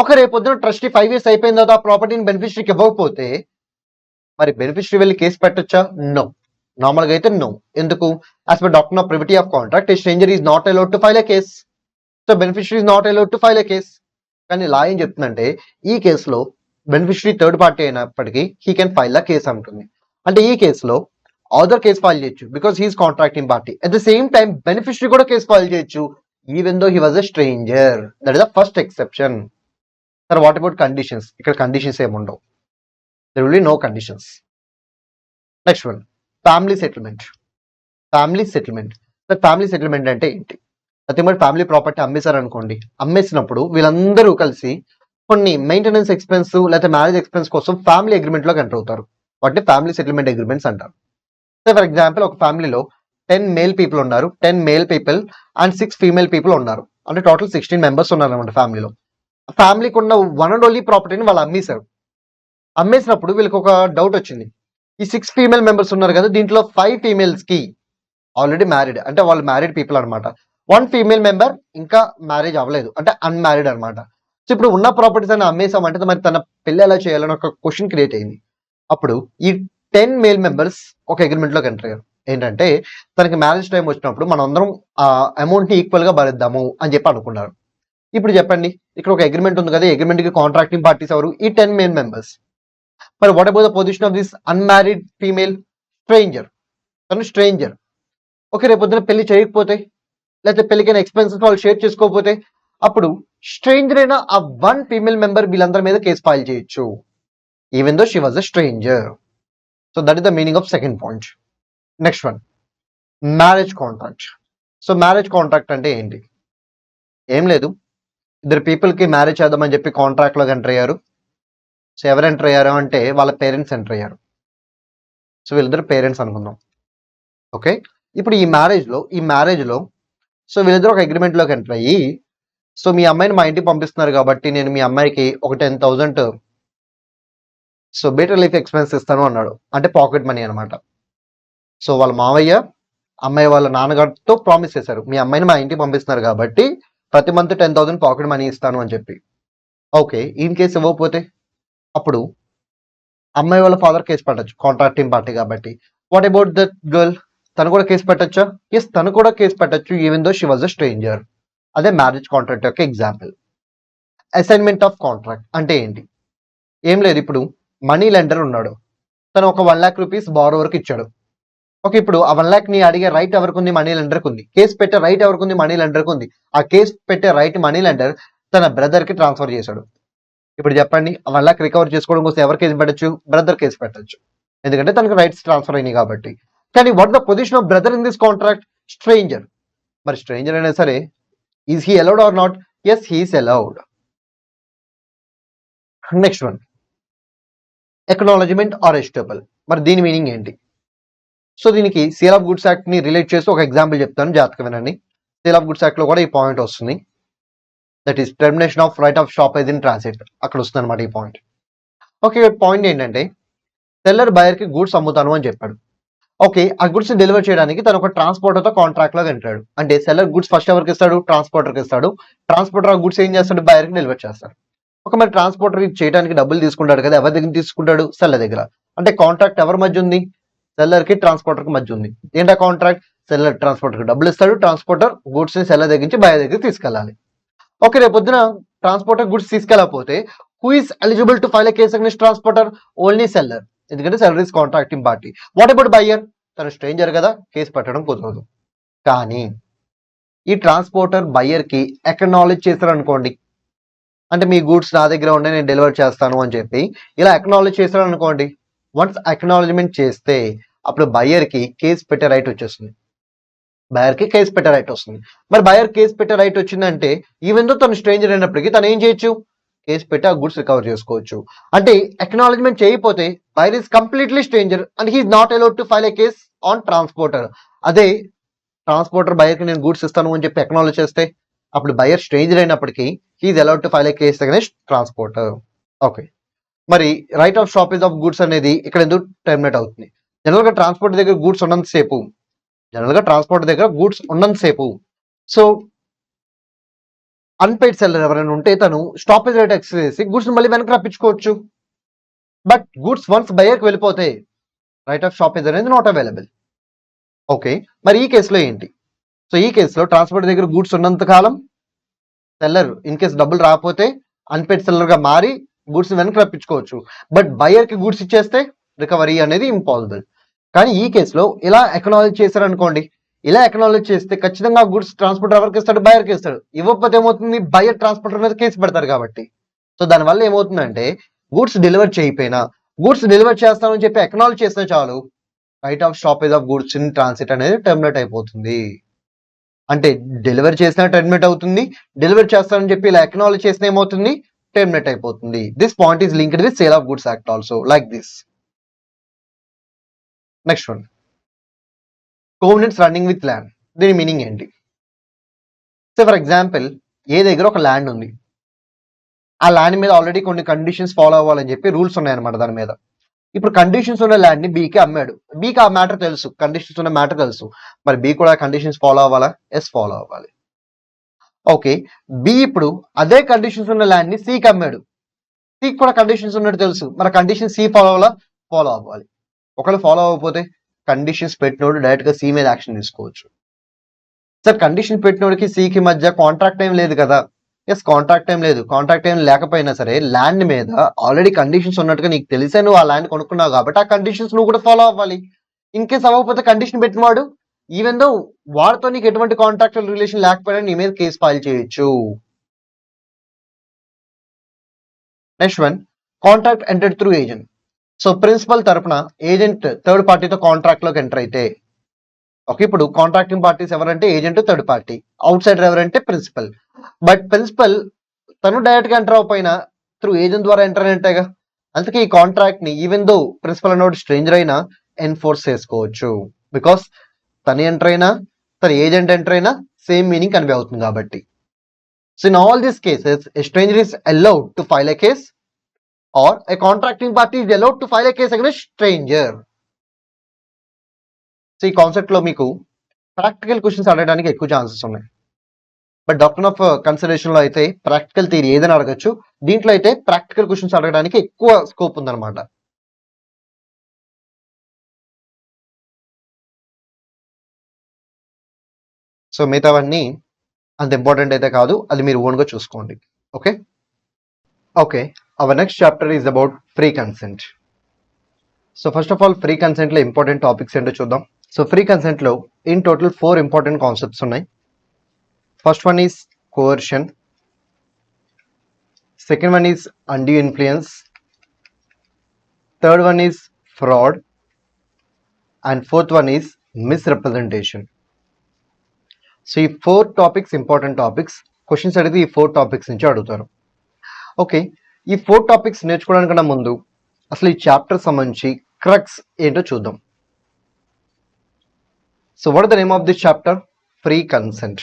ఒక రేపొద్దున ట్రస్టీ 5 years అయిపోయిన తర్వాత ఆ ప్రాపర్టీని బెనిఫిషరీకి ఇవ్వకపోతే మరి బెనిఫిషరీ వెళ్ళి కేసు పెట్టొచ్చా? నో, నార్మల్ గా అయితే నో. ఎందుకు? As per doctrine of privity of contract, a stranger is not allowed to file a case. So beneficiary is not allowed to file a case. కానీ లా ఏం చెప్తుందంటే ఈ కేసులో బెనిఫిషరీ థర్డ్ పార్టీ అయినప్పటికీ he can file the case అంటుంది. అంటే ఈ కేసులో ఆథర్ కేసు ఫైల్ చేయొచ్చు because he's contracting party. At the same time beneficiary కూడా కేసు ఫైల్ చేయొచ్చు even though he was a stranger. That is the first exception. Sir what about conditions? ఇక్కడ conditions ఏముండవు, there will be no conditions. Next one, family settlement. Family settlement అంటే ఏంటి? అయితే మరి family property అమ్మేశారు అనుకోండి, అమ్మేసినప్పుడు వీళ్ళందరూ కలిసి కొన్ని మెయింటెనెన్స్ ఎక్స్పెన్స్ లేకపోతే మ్యారేజ్ ఎక్స్పెన్స్ కోసం ఫ్యామిలీ అగ్రిమెంట్ లోకి ఎంటర్ అవుతారు. వాటిని ఫ్యామిలీ సెటిల్మెంట్ అగ్రిమెంట్స్ అంటారు. సో ఫర్ ఎగ్జాంపుల్, ఒక ఫ్యామిలీలో 10 male people ఉన్నారు, 10 male people and 6 female people ఉన్నారు, అంటే టోటల్ 16 members ఉన్నారు అనమాట ఫ్యామిలీలో. ఫ్యామిలీకి ఉన్న వన్ అండ్ ఓన్లీ ప్రాపర్టీని వాళ్ళు అమ్మేశారు. అమ్మేసినప్పుడు వీళ్ళకి ఒక డౌట్ వచ్చింది, ఈ 6 female members ఉన్నారు కదా, దీంట్లో 5 females కి ఆల్రెడీ మ్యారీడ్, అంటే వాళ్ళు మ్యారీడ్ పీపుల్ అనమాట. 1 female member ఇంకా మ్యారేజ్ అవ్వలేదు, అంటే అన్మ్యారీడ్ అనమాట. సో ఇప్పుడు ఉన్న ప్రాపర్టీస్ అని అమ్మేసామంటే మరి తన పెళ్లి ఎలా చేయాలని ఒక క్వశ్చన్ క్రియేట్ అయింది. అప్పుడు ఈ 10 male members ఒక అగ్రిమెంట్ లోకి ఎంటర్ అయ్యారు. ఏంటంటే తనకి మ్యారేజ్ టైం వచ్చినప్పుడు మనం అందరం ఆ అమౌంట్ ని ఈక్వల్ గా భరిద్దాము అని చెప్పి అనుకున్నారు. ఇప్పుడు చెప్పండి, ఇక్కడ ఒక అగ్రిమెంట్ ఉంది కదా, అగ్రిమెంట్ కి కాంట్రాక్టింగ్ పార్టీస్ ఎవరు? ఈ 10 మెయిన్ మెంబర్స్. మరి what about the position of this unmarried female? Stranger, తను స్ట్రేంజర్. ఓకే, రేపు పొద్దున పెళ్లి చేయకపోతే, లేకపోతే పెళ్లికైనా ఎక్స్పెన్సెస్ వాళ్ళు షేర్ చేసుకోకపోతే, అప్పుడు స్ట్రేంజర్ అయిన ఆ 1 ఫీమేల్ మెంబర్ వీళ్ళందరి మీద కేసు ఫైల్ చేయొచ్చు, even though she was a stranger. So that is the meaning of second point. Next one, marriage contract. So marriage contract అంటే ఏంటి? ఏం లేదు, ఇద్దరు పీపుల్ కి మ్యారేజ్ చేద్దామని చెప్పి కాంట్రాక్ట్ లో ఎంటర్ అయ్యారు. సో ఎవరు ఎంటర్ అయ్యారు అంటే వాళ్ళ పేరెంట్స్ ఎంటర్ అయ్యారు. సో వీళ్ళిద్దరు పేరెంట్స్ అనుకుందాం. ఓకే, ఇప్పుడు ఈ మ్యారేజ్ లో సో వీళ్ళిద్దరు ఒక అగ్రిమెంట్ లోకి ఎంటర్ అయ్యి, సో మీ అమ్మాయిని మా ఇంటికి పంపిస్తున్నారు కాబట్టి నేను మీ అమ్మాయికి ఒక 10,000 సో బెటర్ లైఫ్ ఎక్స్పెన్స్ ఇస్తాను అన్నాడు, అంటే పాకెట్ మనీ అనమాట. సో వాళ్ళ మావయ్య అమ్మాయి వాళ్ళ నాన్నగారితో ప్రామిస్ చేశారు, మీ అమ్మాయిని మా ఇంటికి పంపిస్తున్నారు కాబట్టి ప్రతి మంత్ 10,000 పాకెట్ మనీ ఇస్తాను అని చెప్పి. ఓకే, ఇన్ కేసు ఇవ్వకపోతే అప్పుడు అమ్మాయి వాళ్ళ ఫాదర్ కేసు పెట్టచ్చు, కాంట్రాక్టింగ్ పార్టీ కాబట్టి. What about that girl? తను కూడా కేసు పెట్టచ్చా? ఎస్, తను కూడా కేసు పెట్టచ్చు, even though she was a stranger. అదే మ్యారేజ్ కాంట్రాక్ట్ యొక్క ఎగ్జాంపుల్. అసైన్మెంట్ ఆఫ్ కాంట్రాక్ట్ అంటే ఏంటి? ఏం లేదు, ఇప్పుడు మనీ లెండర్ ఉన్నాడు, తను ఒక 1 lakh రూపీస్ బారోవర్కి ఇచ్చాడు. ఓకే, ఇప్పుడు ఆ 1 lakh ని అడిగే రైట్ ఎవరికి ఉంది? మనీ లెండర్కి ఉంది. కేసు పెట్టే రైట్ ఎవరికి ఉంది? మనీ లెండర్కి ఉంది. ఆ కేసు పెట్టే రైట్ మనీ లెండర్ తన బ్రదర్ కి ట్రాన్స్ఫర్ చేశాడు. ఇప్పుడు చెప్పండి, ఆ 1 lakh రికవర్ చేసుకోవడం కోసం ఎవరు కేసు పెట్టచ్చు? బ్రదర్ కేసు పెట్టచ్చు, ఎందుకంటే తనకు రైట్స్ ట్రాన్స్ఫర్ అయినాయి కాబట్టి. కానీ what the position of brother in this contract? Stranger. మరి స్ట్రేంజర్ అయినా సరే, is he allowed or not? Yes, he is allowed. Next one, acknowledgement or estoppel. మరి దీని మీనింగ్ ఏంటి? సో దీనికి సేల్ ఆఫ్ గుడ్స్ యాక్ట్ ని రిలేట్ చేసి ఒక ఎగ్జాంపుల్ చెప్తాను, జాగ్రత్తగా వినండి. సేల్ ఆఫ్ గుడ్స్ యాక్ట్ లో కూడా ఈ పాయింట్ వస్తుంది, that is termination of right of stoppage in transit. అక్కడ వస్తుంది అనమాట ఈ పాయింట్. ఓకే, పాయింట్ ఏంటంటే సెల్లర్ బయర్ కి గూడ్స్ అమ్ముతాను అని చెప్పాడు. ఓకే, ఆ గుడ్స్ ని డెలివర్ చేయడానికి తను ఒక ట్రాన్స్పోర్టర్ తో కాంట్రాక్ట్ లో ఎంటాడు. అంటే సెల్లర్ గుడ్స్ ఫస్ట్ ఎవరికి ఇస్తాడు? ట్రాన్స్పోర్టర్ కి ఇస్తాడు. ట్రాన్స్పోర్టర్ ఆ గుడ్స్ ఏం చేస్తాడు? బయర్ కి డెలివర్ చేస్తాడు. ఒక మరి ట్రాన్స్పోర్టర్ చేయడానికి డబ్బులు తీసుకుంటాడు కదా, ఎవరి దగ్గర తీసుకుంటాడు? సెల్లర్ దగ్గర. అంటే కాంట్రాక్ట్ ఎవరి మధ్య ఉంది? సెల్లర్ కి ట్రాన్స్పోర్టర్ కి మధ్య ఉంది. ఏంటా కాంట్రాక్ట్? సెల్లర్ ట్రాన్స్పోర్టర్ కి డబ్బులు ఇస్తాడు, ట్రాన్స్పోర్టర్ గుడ్స్ ని సెల్లర్ దగ్గర నుంచి బయర్ దగ్గర తీసుకెళ్ళాలి. ఓకే, రేపు పొద్దున ట్రాన్స్పోర్టర్ గుడ్స్ తీసుకెళ్ళకపోతే who is eligible to file a case against transporter? Only seller, ఎందుకంటే seller is contracting party. What about buyer? తను స్ట్రేంజర్ కదా, కేసు పెట్టడం కుదరదు. కానీ ఈ ట్రాన్స్పోర్టర్ బయ్యర్ కి అక్నాలెడ్జ్ చేశారు అనుకోండి, అంటే మీ గూడ్స్ నా దగ్గర ఉండే నేను డెలివర్ చేస్తాను అని చెప్పి ఇలా అక్నాలెడ్జ్ చేశారు అనుకోండి. వన్స్ అక్నాలెడ్జ్మెంట్ చేస్తే అప్పుడు బయ్యర్ కి కేసు పెట్టే రైట్ వచ్చేస్తుంది. బయర్ కి కేసు పెట్టే రైట్ వస్తుంది. మరి బయర్ కేసు పెట్టే రైట్ వచ్చిందంటే ఈవెన్ దో తను స్ట్రేంజర్ అయినప్పటికీ తను ఏం చేయొచ్చు? కేసు పెట్టి ఆ గుడ్స్ రికవర్ చేసుకోవచ్చు. అంటే అక్నాలెడ్జ్మెంట్ చేయకపోతే buyer is completely stranger and he's not allowed to file a case on transporter. అదే ట్రాన్స్పోర్టర్ బయర్ కి నేను గూడ్స్ ఇస్తాను అని చెప్పి అక్నాలెడ్జ్ చేస్తే అప్పుడు బయర్ స్ట్రేంజర్ అయినప్పటికీ he's allowed to file a case against transporter. Okay, మరి right of stoppage of goods అనేది ఇక్కడ ఎందుకు టర్మినేట్ అవుతుంది? జనరల్ గా ట్రాన్స్పోర్ట్ దగ్గర గూడ్స్ ఉన్నంతసేపు సో అన్పెయిడ్ సెల్లర్ ఎవరైనా ఉంటే తను స్టాపేజ్ రైట్ ఎక్సర్సైజ్ చేసి గూడ్స్ మళ్ళీ వెనక్కి రప్పించుకోవచ్చు. బట్ గూడ్స్ వన్స్ బయర్కి వెళ్ళిపోతే రైట్ ఆఫ్ షాపేజ్ అనేది నాట్ అవైలబుల్. ఓకే, మరి ఈ కేసులో ఏంటి? సో ఈ కేసులో ట్రాన్స్పోర్ట్ దగ్గర గూడ్స్ ఉన్నంత కాలం సెల్లర్ ఇన్ కేసు డబ్బులు రాకపోతే అన్పెయిడ్ సెల్లర్ గా మారి గూడ్స్ వెనక్కి రప్పించుకోవచ్చు. బట్ బయర్ కి గూడ్స్ ఇచ్చేస్తే రికవరీ అనేది ఇంపాసిబుల్. కానీ ఈ కేసులో ఇలా అక్నాలెడ్జ్ చేశారనుకోండి, ఇలా అక్నాలెడ్జ్ చేస్తే ఖచ్చితంగా గూడ్స్ ట్రాన్స్పోర్టర్ ఎవరికి ఇస్తాడు? బయర్కి ఇస్తాడు. ఇవ్వకపోతే ఏమవుతుంది? బయర్ ట్రాన్స్పోర్టర్ మీద కేసు పెడతారు కాబట్టి. సో దానివల్ల ఏమవుతుందంటే గూడ్స్ డెలివర్ చేయకపోయినా గూడ్స్ డెలివర్ చేస్తామని చెప్పి అక్నాలెడ్జ్ చేస్తే చాలు, right of stoppage of goods in transit అనేది టర్మినేట్ అయిపోతుంది. అంటే డెలివర్ చేసినా టర్మినేట్ అవుతుంది, డెలివర్ చేస్తానని చెప్పి ఇలా అక్నాలెడ్జ్ చేసినా ఏమవుతుంది? టర్మినేట్ అయిపోతుంది. This point is linked with sale of goods act also like this. Next one, covenants running with land. దీని మీనింగ్ ఏంటి? సో ఫర్ ఎగ్జాంపుల్, ఏ దగ్గర ఒక ల్యాండ్ ఉంది, ఆ ల్యాండ్ మీద ఆల్రెడీ కొన్ని కండిషన్స్ ఫాలో అవ్వాలని చెప్పి రూల్స్ ఉన్నాయన్నమాట దాని మీద. ఇప్పుడు కండిషన్స్ ఉన్న ల్యాండ్ ని బీకి అమ్మాడు. బీకి ఆ మ్యాటర్ తెలుసు, కండిషన్స్ ఉన్న మ్యాటర్ తెలుసు. మరి బీ కూడా కండిషన్స్ ఫాలో అవ్వాలా? ఎస్, ఫాలో అవ్వాలి. ఓకే, బి ఇప్పుడు అదే కండిషన్స్ ఉన్న ల్యాండ్ ని సికి అమ్మాడు. సికి కూడా కండిషన్స్ ఉన్నట్టు తెలుసు, మరి కండిషన్ సి ఫాలో అవ్వాలా? ఫాలో అవ్వాలి. ఒకవేళ ఫాలో అవ్వకపోతే కండిషన్స్ పెట్టినోడు డైరెక్ట్ గా సి మీద యాక్షన్ తీసుకోవచ్చు. సార్, కండిషన్ పెట్టినోడికి సికి మధ్య కాంట్రాక్ట్ ఏం లేదు కదా. ఎస్, కాంట్రాక్ట్ ఏం లేదు. కాంట్రాక్ట్ ఏం లేకపోయినా సరే ల్యాండ్ మీద ఆల్రెడీ కండిషన్స్ ఉన్నట్టుగా నీకు తెలిసే నువ్వు ఆ ల్యాండ్ కొనుక్కున్నావు కాబట్టి ఆ కండిషన్స్ నువ్వు కూడా ఫాలో అవ్వాలి. ఇన్ కేస్ అవ్వకపోతే కండిషన్ పెట్టినవాడు ఈవెన్ దో వాడితో నీకు ఎటువంటి కాంట్రాక్చువల్ రిలేషన్ లేకపోయినా నీ మీద కేసు ఫైల్ చేయొచ్చు. Next one, contract entered through agent. So principal తరపున ఏజెంట్ థర్డ్ పార్టీతో కాంట్రాక్ట్ లోకి ఎంటర్ అయితే, ఓకే, ఇప్పుడు కాంట్రాక్టింగ్ పార్టీస్ ఎవరంటే agent third party, outsider ఎవరంటే ప్రిన్సిపల్. బట్ ప్రిన్సిపల్ తను డైరెక్ట్ గా ఎంటర్ అవ్వకపోయినా త్రూ ఏజెంట్ ద్వారా ఎంటర్ అయినట్టేగా. అందుకే ఈ కాంట్రాక్ట్ ని ఈవెన్ దో ప్రిన్సిపల్ అన్నోడు స్ట్రేంజర్ అయినా ఎన్ఫోర్స్ చేసుకోవచ్చు. బికాస్ తను ఎంటర్ అయినా తన ఏజెంట్ ఎంటర్ అయినా సేమ్ మీనింగ్ కన్వే అవుతుంది కాబట్టి. So in all these cases a stranger is allowed to file a case or a contracting party is allowed to file a case against stranger. So ఈ concept లో మీకు practical questions అడగడానికి ఎక్కువ chances ఉన్నాయి. But doctor of consideration లో అయితే practical theory ఏదైనా అడగచ్చు, దీంట్లో అయితే ప్రాక్టికల్ క్వశ్చన్స్ అడగడానికి ఎక్కువ స్కోప్ ఉందన్నమాట. సో మిగతావన్నీ అంత ఇంపార్టెంట్ అయితే కాదు, అది మీరు ఓన్గా చూసుకోండి. Okay okay our next chapter is about free consent. So first of all free కన్సెంట్లో ఇంపార్టెంట్ టాపిక్స్ ఏంటో చూద్దాం. సో ఫ్రీ కన్సెంట్లో ఇన్ టోటల్ 4 ఇంపార్టెంట్ కాన్సెప్ట్స్ ఉన్నాయి. First one is coercion, second one is undue influence, third one is fraud, and fourth one is misrepresentation. So ఈ 4 topics important topics. Questions అడిగితే ఈ 4 topics నుంచి అడుగుతారు. Okay, ఈ 4 topics నేర్చుకోవడానికన్నా ముందు అసలు ఈ చాప్టర్ సంబంధించి క్రక్స్ ఏంటో చూద్దాం. So what the name of this chapter? Free consent.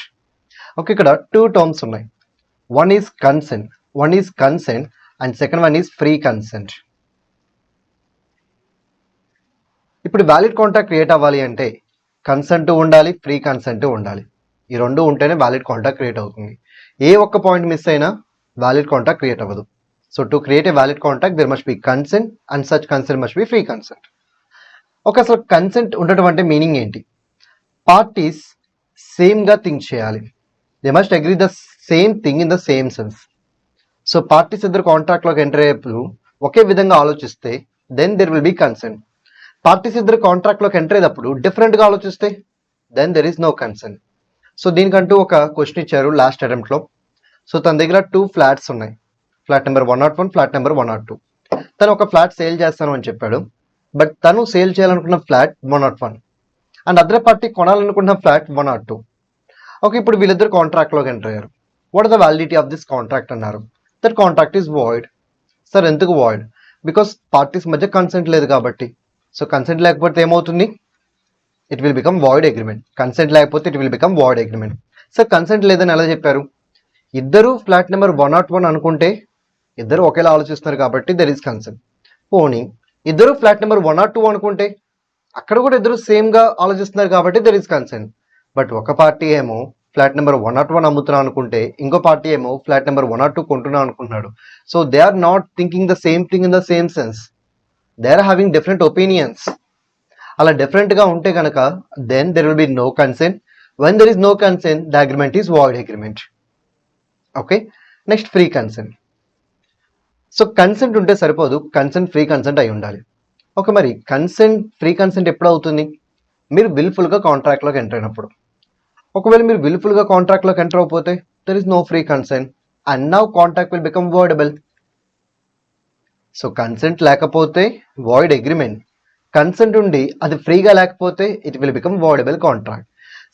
Okay, ఇక్కడ 2 టర్మ్స్ ఉన్నాయి. One is consent and second one is free consent. ఇప్పుడు వ్యాలిడ్ కాంట్రాక్ట్ క్రియేట్ అవ్వాలి అంటే కన్సెంట్ ఉండాలి, ఫ్రీ కన్సెంట్ ఉండాలి. ఈ రెండు ఉంటేనే వ్యాలిడ్ కాంట్రాక్ట్ క్రియేట్ అవుతుంది. ఏ ఒక్క పాయింట్ మిస్ అయినా వ్యాలిడ్ కాంట్రాక్ట్ క్రియేట్ అవ్వదు. So to create a valid contract there must be consent and such consent must be free consent. Okay, అసలు కన్సెంట్ ఉండటం అంటే మీనింగ్ ఏంటి? పార్టీస్ సేమ్గా థింక్ చేయాలి. They must agree the same thing in the same sense. So parties ఇద్దరు కాంట్రాక్ట్లోకి enter అయ్యేప్పుడు ఒకే విధంగా ఆలోచిస్తే then there will be consent. Parties ఇద్దరు కాంట్రాక్ట్లోకి ఎంటర్ అయ్యేటప్పుడు డిఫరెంట్గా ఆలోచిస్తే then there is no consent. So దీనికంటూ ఒక క్వశ్చన్ ఇచ్చారు లాస్ట్ అటెంప్ట్లో. సో తన దగ్గర 2 ఫ్లాట్స్ ఉన్నాయి, ఫ్లాట్ నెంబర్ 101, ఫ్లాట్ నెంబర్ 102. తను ఒక ఫ్లాట్ సేల్ చేస్తాను అని చెప్పాడు. బట్ తను సేల్ చేయాలనుకున్న ఫ్లాట్ 101 అండ్ అదర్ పార్టీ కొనాలనుకున్న ఫ్లాట్ 102. ఓకే, ఇప్పుడు వీళ్ళిద్దరు కాంట్రాక్ట్లోకి ఎంటర్ అయ్యారు. What are the validity of this contract అన్నారు. That contract is void. Sir ఎందుకు వాయిడ్? బికాస్ పార్టీస్ మధ్య కన్సెంట్ లేదు కాబట్టి. సో కన్సెంట్ లేకపోతే ఏమవుతుంది? It will become void agreement. Consent లేకపోతే it will become void agreement. Sir consent లేదని ఎలా చెప్పారు? ఇద్దరు ఫ్లాట్ నెంబర్ 101 అనుకుంటే ఇద్దరు ఒకేలా ఆలోచిస్తున్నారు కాబట్టి దెర్ ఈస్ కన్సెంట్. పోనీ ఇద్దరు ఫ్లాట్ నెంబర్ 102 అనుకుంటే అక్కడ కూడా ఇద్దరు సేమ్గా ఆలోచిస్తున్నారు కాబట్టి దెర్ ఈస్ కన్సెంట్. బట్ ఒక పార్టీ ఏమో ఫ్లాట్ నెంబర్ 101 అమ్ముతున్నా అనుకుంటే ఇంకో పార్టీ ఏమో ఫ్లాట్ నెంబర్ 102 కొంటున్నా అనుకుంటున్నాడు. So they are not thinking the same thing in the same sense. They are having different opinions. అలా డిఫరెంట్గా ఉంటే కనుక then there will be no consent. When there is no consent the agreement is void agreement. Okay, next free consent. So consent ఉంటే సరిపోదు, consent free consent అయి ఉండాలి. Okay, మరి consent free consent ఎప్పుడు అవుతుంది? మీరు విల్ఫుల్గా కాంట్రాక్ట్లోకి ఎంటర్ అయినప్పుడు. ఒకవేళ మీరు విల్ఫుల్గా కాంట్రాక్ట్లోకి ఎంటర్ అయిపోతే there is no free consent and now contract will become voidable. So consent లేకపోతే వాయిడ్ అగ్రిమెంట్, కన్సెంట్ ఉండి అది ఫ్రీగా లేకపోతే it will become voidable contract.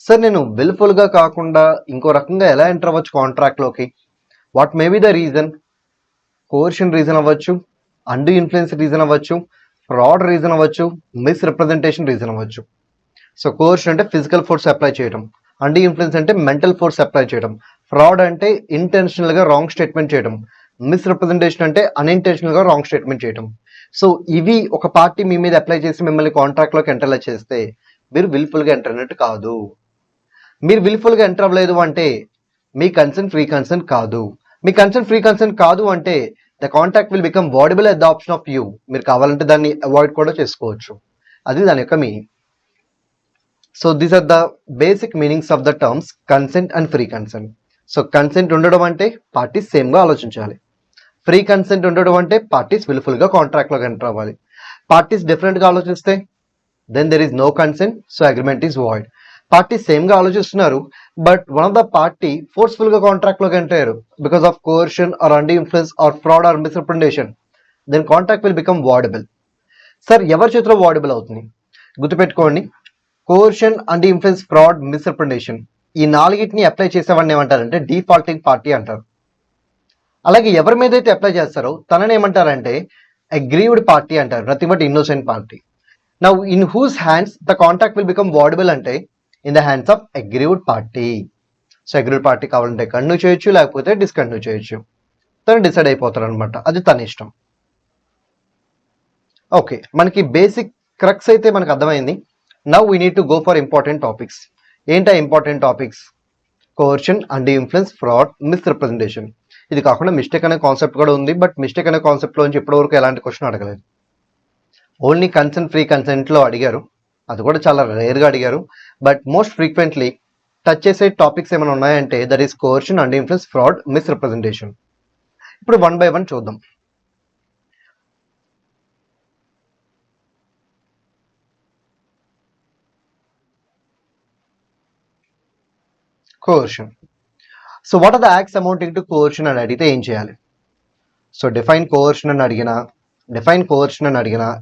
Sir నేను విల్ఫుల్గా కాకుండా ఇంకో రకంగా ఎలా ఎంటర్ అవ్వచ్చు కాంట్రాక్ట్లోకి? What may be the reason? Coercion reason అవ్వచ్చు, అండూ ఇన్ఫ్లుయెన్స్ రీజన్ అవ్వచ్చు, ఫ్రాడ్ రీజన్ అవ్వచ్చు, మిస్రిప్రజెంటేషన్ రీజన్ అవ్వచ్చు. సో కోర్షన్ అంటే ఫిజికల్ ఫోర్స్ అప్లై చేయడం, అండూ ఇన్ఫ్లుయెన్స్ అంటే మెంటల్ ఫోర్స్ అప్లై చేయడం, ఫ్రాడ్ అంటే ఇంటెన్షనల్గా రాంగ్ స్టేట్మెంట్ చేయడం, మిస్రిప్రజెంటేషన్ అంటే అన్ఇంటెన్షనల్గా రాంగ్ స్టేట్మెంట్ చేయడం. సో ఇవి ఒక పార్టీ మీ మీద అప్లై చేసి మిమ్మల్ని కాంట్రాక్ట్లోకి ఎంటర్ చేస్తే మీరు విల్ఫుల్గా ఎంటర్ అయినట్టు కాదు. మీరు విల్ఫుల్గా ఎంటర్ అవ్వలేదు అంటే మీ కన్సెంట్ ఫ్రీ కన్సెంట్ కాదు. మీ కన్సెంట్ ఫ్రీ కన్సెంట్ కాదు అంటే the contract will become voidable at the option of you. మీరు కావాలంటే దాన్ని అవాయిడ్ కూడా చేసుకోవచ్చు. అది దాని యొక్క meaning. So these are the basic meanings of the terms consent and free consent. So consent ఉండడం అంటే పార్టీస్ సేమ్గా ఆలోచించాలి. ఫ్రీ కన్సెంట్ ఉండడం అంటే పార్టీస్ విల్ఫుల్గా కాంట్రాక్ట్లోకి ఎంటర్ అవ్వాలి. పార్టీస్ డిఫరెంట్గా ఆలోచిస్తే then there is no consent, so agreement is void. Parties సేమ్గా ఆలోచిస్తున్నారు, but one of the party ఫోర్స్ఫుల్గా కాంట్రాక్ట్లోకి ఎంటర్ అయ్యారు because of coercion or under influence or fraud or misrepresentation, then contract will become voidable. Sir ఎవరి చేతిలో voidable అవుతుంది? గుర్తుపెట్టుకోండి, coercion, under influence, fraud, misrepresentation ఈ నాలుగిటిని అప్లై చేసేవాడిని ఏమంటారంటే డిఫాల్టింగ్ పార్టీ అంటారు. అలాగే ఎవరి మీద అయితే అప్లై చేస్తారో తనని ఏమంటారంటే అగ్రీవ్డ్ పార్టీ అంటారు, nothing but innocent party. Now in whose hands the contract will become voidable అంటే in the hands of aggrieved party. So aggrieved party కావాలంటే కంటిన్యూ చేయొచ్చు, లేకపోతే డిస్కంటిన్యూ చేయొచ్చు. తను డిసైడ్ అయిపోతారు అనమాట, అది తన ఇష్టం. ఓకే, మనకి బేసిక్ క్రక్స్ అయితే మనకు అర్థమైంది. Now we need to go for important topics. ఏంటా important topics? Coercion, under influence, fraud, misrepresentation. ఇది కాకుండా మిస్టేక్ అనే కాన్సెప్ట్ కూడా ఉంది, బట్ మిస్టేక్ అనే కాన్సెప్ట్లోంచి ఇప్పటివరకు ఎలాంటి క్వశ్చన్ అడగలేదు. ఓన్లీ కన్సెంట్, ఫ్రీ కన్సెంట్లో అడిగారు, అది కూడా చాలా రేర్గా అడిగారు. బట్ మోస్ట్ ఫ్రీక్వెంట్లీ టచ్ చేసే టాపిక్స్ ఏమైనా ఉన్నాయంటే that is coercion, under influence, fraud, misrepresentation. ఇప్పుడు వన్ బై వన్ చూద్దాం. Coercion. So what are the acts amounting to coercion అని అడిగితే ఏం చేయాలి? సో డిఫైన్ కోర్షన్ అని అడిగినా,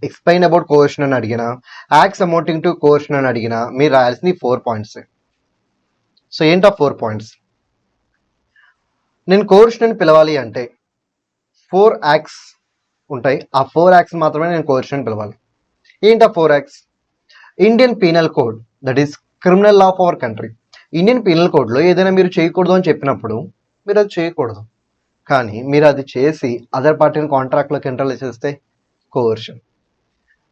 ఎక్స్ప్లెయిన్ అబౌట్ కోర్షన్ అని అడిగినా, యాక్ట్స్ అమౌంటింగ్ టు కోర్షన్ అని అడిగినా మీరు రాయాల్సింది 4 పాయింట్స్. సో ఏంటా 4 పాయింట్స్? నేను కోర్షన్ అని పిలవాలి అంటే 4 యాక్ట్స్ ఉంటాయి, ఆ 4 యాక్ట్స్ మాత్రమే నేను కోర్షన్ అని పిలవాలి. ఏంటా 4 acts? Indian penal code, that is criminal law of our country. Indian penal కోడ్లో ఏదైనా మీరు చేయకూడదు అని చెప్పినప్పుడు మీరు అది చేయకూడదు, కానీ మీరు అది చేసి అదర్ పార్టీని కాంట్రాక్ట్లోకి ఎంటర్ చేస్తే కోర్షన్.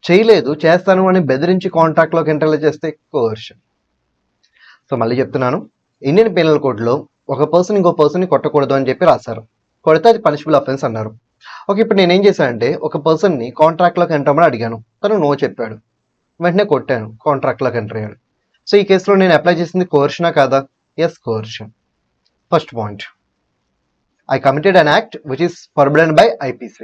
చేయలేదు, చేస్తాను అని బెదిరించి కాంట్రాక్ట్లోకి ఎంటర్ చేస్తే కోర్షన్. సో మళ్ళీ చెప్తున్నాను, ఇండియన్ పీనల్ కోడ్లో ఒక పర్సన్ ఇంకో పర్సన్ని కొట్టకూడదు అని చెప్పి రాశారు, కొడితే అది పనిషబుల్ అఫెన్స్ అన్నారు. ఓకే, ఇప్పుడు నేనేం చేశానంటే ఒక పర్సన్ని కాంట్రాక్ట్లోకి ఎంటర్ అవ్వమని అడిగాను, తను నో చెప్పాడు, వెంటనే కొట్టాను, కాంట్రాక్ట్లోకి ఎంటర్ అయ్యాడు. సో ఈ కేసులో నేను అప్లై చేసింది కోర్షనా కాదా? Yes, coercion. First point, I committed an act which is forbidden by IPC.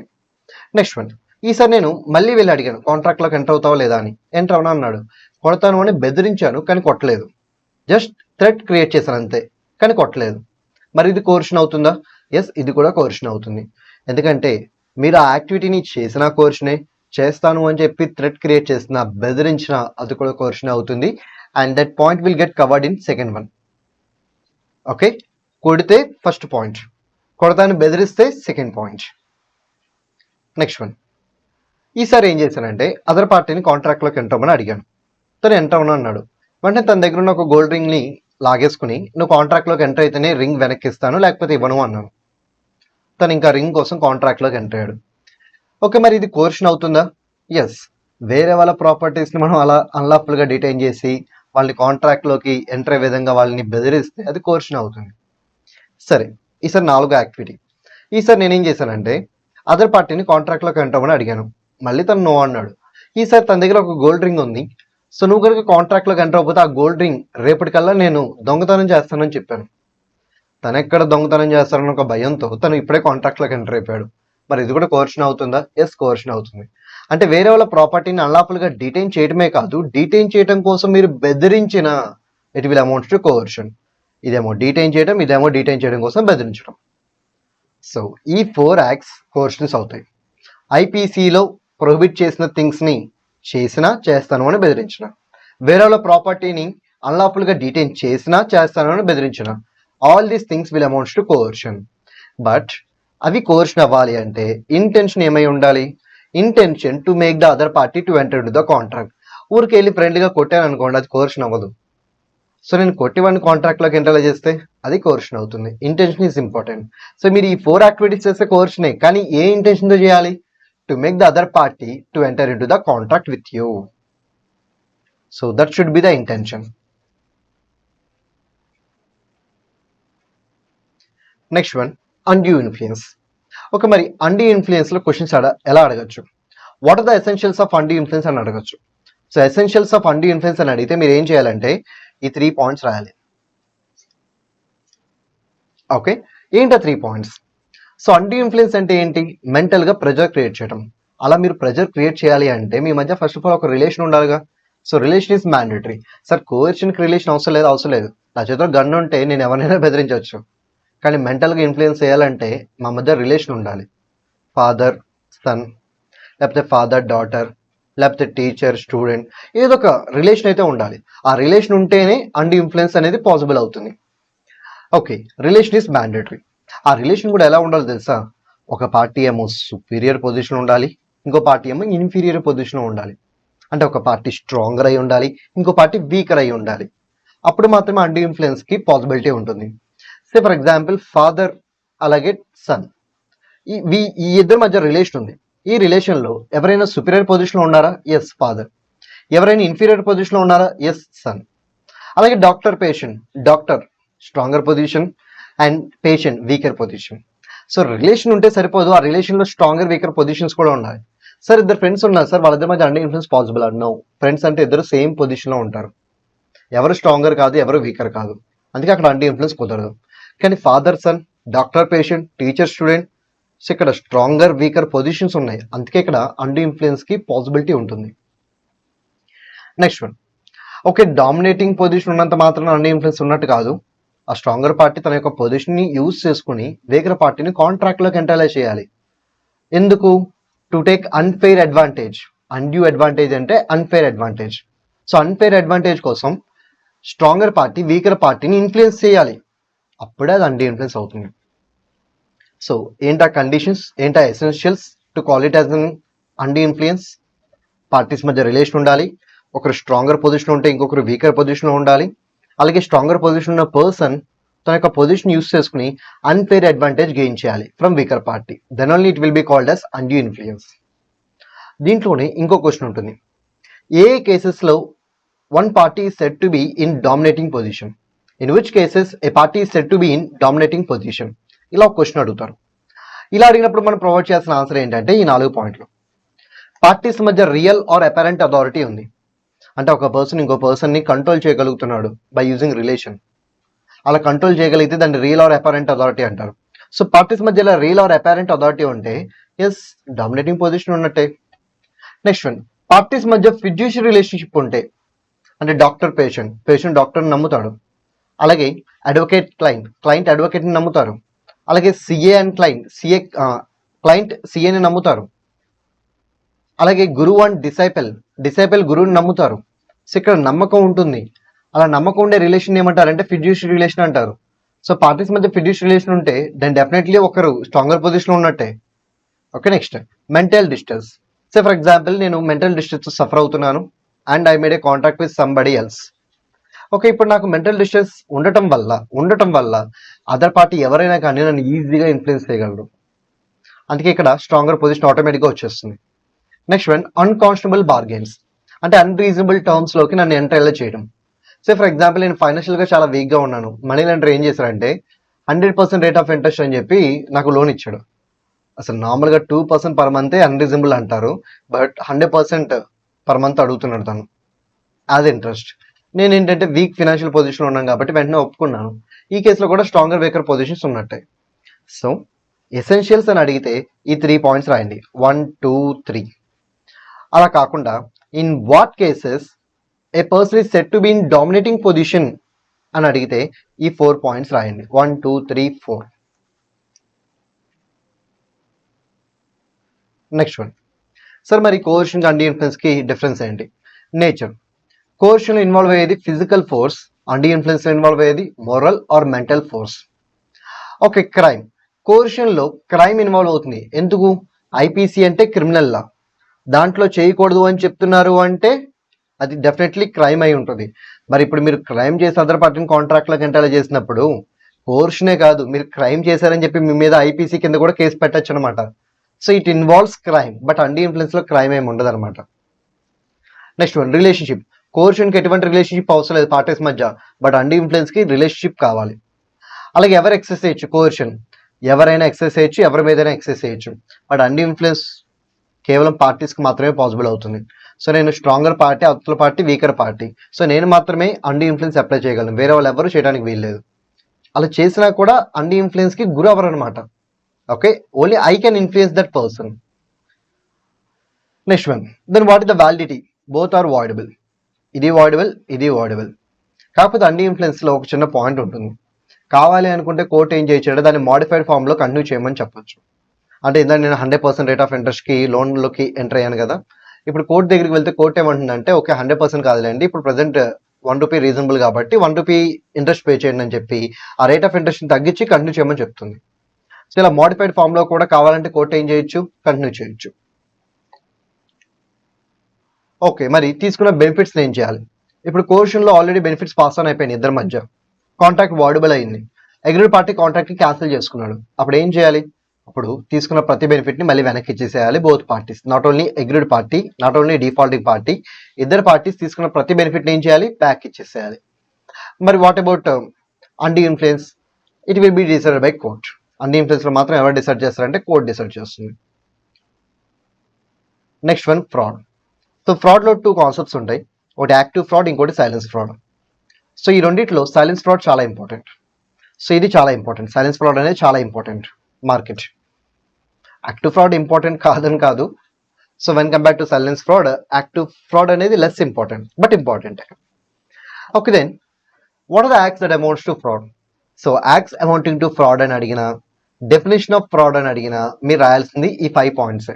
Next one, ఈసారి నేను మళ్ళీ వెళ్ళి అడిగాను కాంట్రాక్ట్లోకి ఎంటర్ అవుతావా లేదా అని. ఎంటర్ అవునా అన్నాడు, కొడతాను అని బెదిరించాను కానీ కొట్టలేదు, జస్ట్ థ్రెట్ క్రియేట్ చేశాను అంతే, కానీ కొట్టలేదు. మరి ఇది కోర్షన్ అవుతుందా? ఎస్, ఇది కూడా కోర్షన్ అవుతుంది. ఎందుకంటే మీరు ఆ యాక్టివిటీని చేసినా కోర్షనే, చేస్తాను అని చెప్పి థ్రెట్ క్రియేట్ చేసిన, బెదిరించిన, అది కూడా కోర్షన్ అవుతుంది. And that point will get covered in second one. Okay, కొడితే ఫస్ట్ పాయింట్, కొడతాను బెదిరిస్తే సెకండ్ పాయింట్. నెక్స్ట్ వన్, ఈసారి ఏం చేశానంటే అదర్ పార్టీని కాంట్రాక్ట్లోకి ఎంటర్ అవ్వమని అడిగాను, తను ఎంటర్ అవ్వను అన్నాడు. వెంటనే తన దగ్గర ఉన్న ఒక గోల్డ్ రింగ్ని లాగేసుకుని నువ్వు కాంట్రాక్ట్లోకి ఎంటర్ అయితేనే రింగ్ వెనక్కి ఇస్తాను, లేకపోతే ఇవ్వను అన్నాను. తను ఇంకా రింగ్ కోసం కాంట్రాక్ట్లోకి ఎంటర్ అయ్యాడు. ఓకే, మరి ఇది కోర్షన్ అవుతుందా? ఎస్, వేరే వాళ్ళ ప్రాపర్టీస్ని మనం అలా అన్లాఫుల్గా డిటైన్ చేసి వాళ్ళని కాంట్రాక్ట్లోకి ఎంటర్ అయ్యే విధంగా వాళ్ళని బెదిరిస్తే అది కోర్షన్ అవుతుంది. సరే, ఈసారి 4వ యాక్టివిటీ. ఈసారి నేనేం చేశానంటే అదర్ పార్టీని కాంట్రాక్ట్లోకి ఎంటర్ అవ్వమని అడిగాను, మళ్ళీ తను నో అన్నాడు. ఈసారి తన దగ్గర ఒక గోల్డ్ రింగ్ ఉంది, సో నువ్వు కనుక కాంట్రాక్ట్లోకి ఎంటర్ అవ్వకపోతే ఆ గోల్డ్ రింగ్ రేపటికల్లా నేను దొంగతనం చేస్తానని చెప్పాను. తను ఎక్కడ దొంగతనం చేస్తారని ఒక భయంతో తను ఇప్పుడే కాంట్రాక్ట్లోకి ఎంటర్ అయిపోయాడు. మరి ఇది కూడా కోర్షన్ అవుతుందా? ఎస్, కోర్షన్ అవుతుంది. అంటే వేరే వాళ్ళ ప్రాపర్టీని అన్లాఫుల్గా డిటైన్ చేయడమే కాదు, డిటైన్ చేయడం కోసం మీరు బెదిరించిన it will amount to coercion. ఇదేమో డిటైన్ చేయడం, ఇదేమో డిటైన్ చేయడం కోసం బెదిరించడం. సో ఈ 4 యాక్ట్స్ కోర్షన్స్ అవుతాయి. ఐపీసీలో ప్రొహిబిట్ చేసిన థింగ్స్ని చేసినా, చేస్తాను అని బెదిరించిన, వేరే వాళ్ళ ప్రాపర్టీని అన్లాఫుల్గా డిటైన్ చేసినా, చేస్తాను అని బెదిరించిన, all these things will amounts to coercion. But అవి కోర్షన్ అవ్వాలి అంటే ఇంటెన్షన్ ఏమై ఉండాలి? Intention to make the other party to enter to the contract. ఊరికి వెళ్ళి ఫ్రెండ్లీగా కొట్టాను అనుకోండి, అది కోర్షన్ అవ్వదు. సో నేను కొట్టి వాడిని కాంట్రాక్ట్లోకి ఎంటర్ చేస్తే అది కోర్షన్ అవుతుంది. Intention is important. సో మీరు ఈ 4 యాక్టివిటీస్ చేస్తే కోర్షనే, కానీ ఏ ఇంటెన్షన్తో చేయాలి? To make the other party to enter into the contract with you. So that should be the intention. Next one, undue influence. Okay, మరి అన్డ్యూ ఇన్ఫ్లుయెన్స్లో క్వశ్చన్స్ ఎలా అడగచ్చు? What are the essentials of undue influence అని అడగచ్చు. సో essentials of undue influence అని అడిగితే మీరు ఏం చేయాలంటే ఈ 3 పాయింట్స్ రాయాలి. ఓకే, ఏంటి 3 పాయింట్స్? సో అండీ ఇన్ఫ్లుయెన్స్ అంటే ఏంటి? మెంటల్గా ప్రెజర్ క్రియేట్ చేయడం. అలా మీరు ప్రెజర్ క్రియేట్ చేయాలి అంటే మీ మధ్య ఫస్ట్ ఆఫ్ ఆల్ ఒక రిలేషన్ ఉండాలిగా. So relation is mandatory. Sir కోఎర్షన్కి రిలేషన్ అవసరం లేదు. నా చేతిలో గన్ ఉంటే నేను ఎవరినైనా బెదిరించవచ్చు. కానీ మెంటల్గా ఇన్ఫ్లుయెన్స్ చేయాలంటే మా మధ్య రిలేషన్ ఉండాలి. ఫాదర్ సన్, లేకపోతే ఫాదర్ డాటర్, లేకపోతే టీచర్ స్టూడెంట్, ఏదో ఒక రిలేషన్ అయితే ఉండాలి. ఆ రిలేషన్ ఉంటేనే అండీ ఇన్ఫ్లుయెన్స్ అనేది పాసిబుల్ అవుతుంది. Okay, relation is mandatory. ఆ రిలేషన్ కూడా ఎలా ఉండాలో తెలుసా? ఒక పార్టీ ఏమో సుపీరియర్ పొజిషన్ ఉండాలి, ఇంకో పార్టీ ఏమో ఇన్ఫీరియర్ పొజిషన్ ఉండాలి. అంటే ఒక పార్టీ స్ట్రాంగర్ అయి ఉండాలి, ఇంకో పార్టీ వీకర్ అయి ఉండాలి. అప్పుడు మాత్రమే అండీ ఇన్ఫ్లుయెన్స్కి పాసిబిలిటీ ఉంటుంది. సే ఫర్ ఎగ్జాంపుల్ ఫాదర్ అలాగే సన్, ఈ ఇద్దరి మధ్య రిలేషన్ ఉంది. ఈ రిలేషన్లో ఎవరైనా సుపీరియర్ పొజిషన్లో ఉన్నారా? Yes father. ఎవరైనా ఇన్ఫీరియర్ పొజిషన్లో ఉన్నారా? Yes son. అలాగే doctor patient, doctor stronger position and patient weaker position. So relation ఉంటే సరిపోదు, ఆ రిలేషన్లో స్ట్రాంగర్ వీకర్ పొజిషన్స్ కూడా ఉన్నాయి. సార్ ఇద్దరు ఫ్రెండ్స్ ఉన్నారు సార్, వాళ్ళిద్దరి మధ్య అండీ ఇన్ఫ్లుయెన్స్ పాసిబుల్ నో. ఫ్రెండ్స్ అంటే ఇద్దరు సేమ్ పొజిషన్లో ఉంటారు, ఎవరు స్ట్రాంగర్ కాదు, ఎవరు వీకర్ కాదు, అందుకే అక్కడ అండీ ఇన్ఫ్లుయెన్స్ కుదరదు. కానీ father son, doctor patient, teacher student, so ఇక్కడ స్ట్రాంగర్ వీకర్ పొజిషన్స్ ఉన్నాయి, అందుకే ఇక్కడ అండీ ఇన్ఫ్లుయెన్స్కి పాసిబిలిటీ ఉంటుంది. Next one, okay dominating position ఉన్నంత మాత్రం అండీ ఇన్ఫ్లుయెన్స్ ఉన్నట్టు కాదు. ఆ స్ట్రాంగర్ పార్టీ తన యొక్క పొజిషన్ని యూజ్ చేసుకుని వీకర్ పార్టీని కాంట్రాక్ట్లోకి ఎంటర్లైజ్ చేయాలి. ఎందుకు? To take unfair advantage. Undue advantage అంటే unfair advantage. So unfair advantage కోసం స్ట్రాంగర్ పార్టీ వీకర్ పార్టీని ఇన్ఫ్లుయెన్స్ చేయాలి, అప్పుడే అది అండీ ఇన్ఫ్లుయెన్స్ అవుతుంది. సో ఏంటా కండిషన్స్, ఏంటా essentials to call it as an అండీ ఇన్ఫ్లుయెన్స్? పార్టీస్ మధ్య రిలేషన్ ఉండాలి, ఒకరు స్ట్రాంగర్ పొజిషన్ ఉంటే ఇంకొకరు వీకర్ పొజిషన్లో ఉండాలి. అలాగే స్ట్రాంగర్ పొజిషన్ ఉన్న పర్సన్ తన యొక్క పొజిషన్ యూస్ చేసుకుని అన్ఫెయిర్ అడ్వాంటేజ్ గెయిన్ చేయాలి from weaker party. Then only it will be called as undue influence. దీంట్లోనే ఇంకో క్వశ్చన్ ఉంటుంది, ఏ కేసెస్లో one party is said to be in dominating position, in which cases a party is said to be in dominating position? ఇలా ఒక question అడుగుతారు. ఇలా అడిగినప్పుడు మనం ప్రొవైడ్ చేయాల్సిన ఆన్సర్ ఏంటంటే ఈ 4 పాయింట్లు. పార్టీస్ మధ్య రియల్ ఆర్ అపారెంట్ అథారిటీ ఉంది, అంటే ఒక పర్సన్ ఇంకో పర్సన్ని కంట్రోల్ చేయగలుగుతున్నాడు బై యూజింగ్ రిలేషన్. అలా కంట్రోల్ చేయగలిగితే దాన్ని రియల్ ఆర్ అపారెంట్ అథారిటీ అంటారు. సో పార్టీస్ మధ్యలో రియల్ ఆర్ అపారెంట్ అథారిటీ ఉంటే ఎస్ డామినేటింగ్ పొజిషన్ ఉన్నట్టే. నెక్స్ట్ వన్, పార్టీస్ మధ్య ఫిడ్యూషియరీ రిలేషన్షిప్ ఉంటే, అంటే డాక్టర్ పేషెంట్, పేషెంట్ డాక్టర్ని నమ్ముతాడు. అలాగే అడ్వకేట్ క్లయింట్, క్లయింట్ అడ్వకేట్ని నమ్ముతారు. అలాగే సిఏ అండ్ క్లయింట్ సిఏని నమ్ముతారు. అలాగే గురువు అండ్ డిసైపుల్ గురువుని నమ్ముతారు. సో ఇక్కడ నమ్మకం ఉంటుంది, అలా నమ్మకం ఉండే రిలేషన్ ఏమంటారు అంటే ఫిడ్యూషియరీ రిలేషన్ అంటారు. సో పార్టీస్ మధ్య ఫిడ్యూషియరీ రిలేషన్ ఉంటే దాని డెఫినెట్లీ ఒకరు స్ట్రాంగర్ పొజిషన్లో ఉన్నట్టే. Okay, next mental distress. So for example నేను మెంటల్ డిస్ట్రెస్ సఫర్ అవుతున్నాను and I made A contact with somebody else. Okay, ఇప్పుడు నాకు మెంటల్ డిస్ట్రెస్ ఉండటం వల్ల అదర్ పార్టీ ఎవరైనా కానీ నన్ను ఈజీగా ఇన్ఫ్లుయెన్స్ చేయగలరు, అందుకే ఇక్కడ స్ట్రాంగర్ పొజిషన్ ఆటోమేటిక్గా వచ్చేస్తుంది. నెక్స్ట్ వన్, అన్కాన్స్టబుల్ బార్గెన్స్, అంటే అన్రీజనబుల్ టర్మ్స్లోకి నన్ను ఎంటర్ చేయడం. సో ఫర్ ఎగ్జాంపుల్ నేను ఫైనాన్షియల్గా చాలా వీక్గా ఉన్నాను, మనీ లెండర్ ఏం చేశారంటే 100% రేట్ ఆఫ్ ఇంట్రెస్ట్ అని చెప్పి నాకు లోన్ ఇచ్చాడు. అసలు నార్మల్గా 2% పర్ మంతే అన్రీజనబుల్ అంటారు, బట్ 100% పర్ మంత్ అడుగుతున్నాడు తను యాజ్ ఇంట్రెస్ట్. నేను ఏంటంటే వీక్ ఫినాన్షియల్ పొజిషన్లో ఉన్నాను కాబట్టి వెంటనే ఒప్పుకున్నాను. ఈ కేసులో కూడా స్ట్రాంగర్ వీకర్ పొజిషన్స్ ఉన్నట్టే. సో ఎసెన్షియల్స్ అని అడిగితే ఈ 3 పాయింట్స్ రాయండి, 1, 2, 3. అలా కాకుండా in what cases A person is said to be in dominating position అని అడిగితే ఈ 4 పాయింట్స్ రాయండి, 1, 2, 3, 4. నెక్స్ట్ వన్, సార్ మరి కోర్షన్ అండీ ఇన్ఫ్లుయెన్స్కి డిఫరెన్స్ ఏంటి? నేచర్, కోర్షన్లో ఇన్వాల్వ్ అయ్యేది ఫిజికల్ ఫోర్స్, అండీ ఇన్ఫ్లుయెన్స్లో ఇన్వాల్వ్ అయ్యేది moral or mental force. Okay, crime, కోర్షన్లో క్రైమ్ ఇన్వాల్వ్ అవుతుంది. ఎందుకు? ఐపీసీ అంటే క్రిమినల్ లా, దాంట్లో చేయకూడదు అని చెప్తున్నారు అంటే అది డెఫినెట్లీ క్రైమ్ అయి ఉంటుంది. మరి ఇప్పుడు మీరు క్రైమ్ చేసి అదర్ పార్టీని కాంట్రాక్ట్లోకి ఎంటర్ చేసినప్పుడు కోర్షనే కాదు, మీరు క్రైమ్ చేశారని చెప్పి మీ మీద ఐపీసీ కింద కూడా కేసు పెట్టచ్చు అనమాట. So it involves crime, but అండీ ఇన్ఫ్లుయెన్స్లో క్రైమ్ ఏమి ఉండదు అనమాట. నెక్స్ట్ వన్, రిలేషన్షిప్, కోర్షన్కి ఎటువంటి రిలేషన్షిప్ అవసరం లేదు పార్టీస్ మధ్య, బట్ అండీ ఇన్ఫ్లుయెన్స్కి రిలేషన్షిప్ కావాలి. అలాగే ఎవరు ఎక్సెస్ చేయొచ్చు? కోర్షన్ ఎవరైనా ఎక్సెస్ చేయొచ్చు, ఎవరి మీదైనా ఎక్సెస్ చేయొచ్చు, బట్ అండీ ఇన్ఫ్లుయెన్స్ కేవలం పార్టీస్కి మాత్రమే పాసిబుల్ అవుతుంది. సో నేను స్ట్రాంగర్ పార్టీ, అవతల పార్టీ వీకర్ పార్టీ, సో నేను మాత్రమే అండీ ఇన్ఫ్లుయెన్స్ అప్లై చేయగలను, వేరే వాళ్ళు ఎవరు చేయడానికి వీల్లేదు. అలా చేసినా కూడా అండీ ఇన్ఫ్లుయెన్స్కి గురి అవ్వరు అనమాట. Okay, only I can influence that person. Next one, then what is the validity? Both are voidable. ఇది వాయిడబుల్, ఇది వాయిడబుల్. కాకపోతే అండీ ఇన్ఫ్లుయెన్స్లో ఒక చిన్న పాయింట్ ఉంటుంది. కావాలి అనుకుంటే కోర్టు ఏం చేయొచ్చు, దాన్ని మాడిఫైడ్ ఫామ్లో కంటిన్యూ చేయమని చెప్పొచ్చు. అంటే ఇందాక నేను 100% రేట్ ఆఫ్ ఇంట్రెస్ట్కి లోన్లోకి ఎంటర్ అయ్యాను కదా, ఇప్పుడు కోర్టు దగ్గరికి వెళ్తే కోర్టు ఏమంటుందంటే ఓకే 100% కాదులేండి, ఇప్పుడు ప్రజెంట్ ₹1 రీజనబుల్ కాబట్టి ₹1 ఇంట్రెస్ట్ పే చేయండి అని చెప్పి ఆ రేట్ ఆఫ్ ఇంట్రెస్ట్ని తగ్గించి కంటిన్యూ చేయమని చెప్తుంది. సో ఇలా మోడిఫైడ్ ఫామ్లో కూడా కావాలంటే కోర్టు ఏం చేయొచ్చు, కంటిన్యూ చేయొచ్చు. ఓకే, మరి తీసుకున్న బెనిఫిట్స్ ఏం చేయాలి? ఇప్పుడు కోర్షన్లో ఆల్రెడీ బెనిఫిట్స్ పాస్ ఆన్ అయిపోయినాయి ఇద్దరి మధ్య, కాంట్రాక్ట్ వాయిడబుల్ అయింది, అగ్రీడ్ పార్టీ కాంట్రాక్ట్ని క్యాన్సిల్ చేసుకున్నాడు. అప్పుడు ఏం చేయాలి? అప్పుడు తీసుకున్న ప్రతి బెనిఫిట్ని మళ్ళీ వెనక్కి ఇచ్చేసేయాలి both parties, not only agreed party, not only defaulting party, ఇద్దరు పార్టీస్ తీసుకున్న ప్రతి బెనిఫిట్ని ఏం చేయాలి, బ్యాక్ ఇచ్చేసేయాలి. మరి what about undue influence? It will be decided by court. Undue ఇన్ఫ్లుయెన్స్లో మాత్రం ఎవరు డిసైడ్ చేస్తారంటే కోర్ట్ డిసైడ్ చేస్తుంది. Next one, fraud. సో ఫ్రాడ్లో 2 కాన్సెప్ట్స్ ఉంటాయి, ఒకటి యాక్టివ్ ఫ్రాడ్, ఇంకోటి సైలెన్స్ ఫ్రాడ్. సో ఈ రెండిట్లో సైలెన్స్ ఫ్రాడ్ చాలా ఇంపార్టెంట్. సో ఇది చాలా ఇంపార్టెంట్, సైలెన్స్ ఫ్రాడ్ అనేది చాలా important market. Active fraud important కాదని కాదు. So when compare to silence fraud, active fraud అనేది less important but important. Okay, then what are the acts that amounts to fraud? So acts amounting to fraud అని అడిగిన, definition of fraud అని అడిగిన మీరు రాయాల్సింది ఈ 5 points.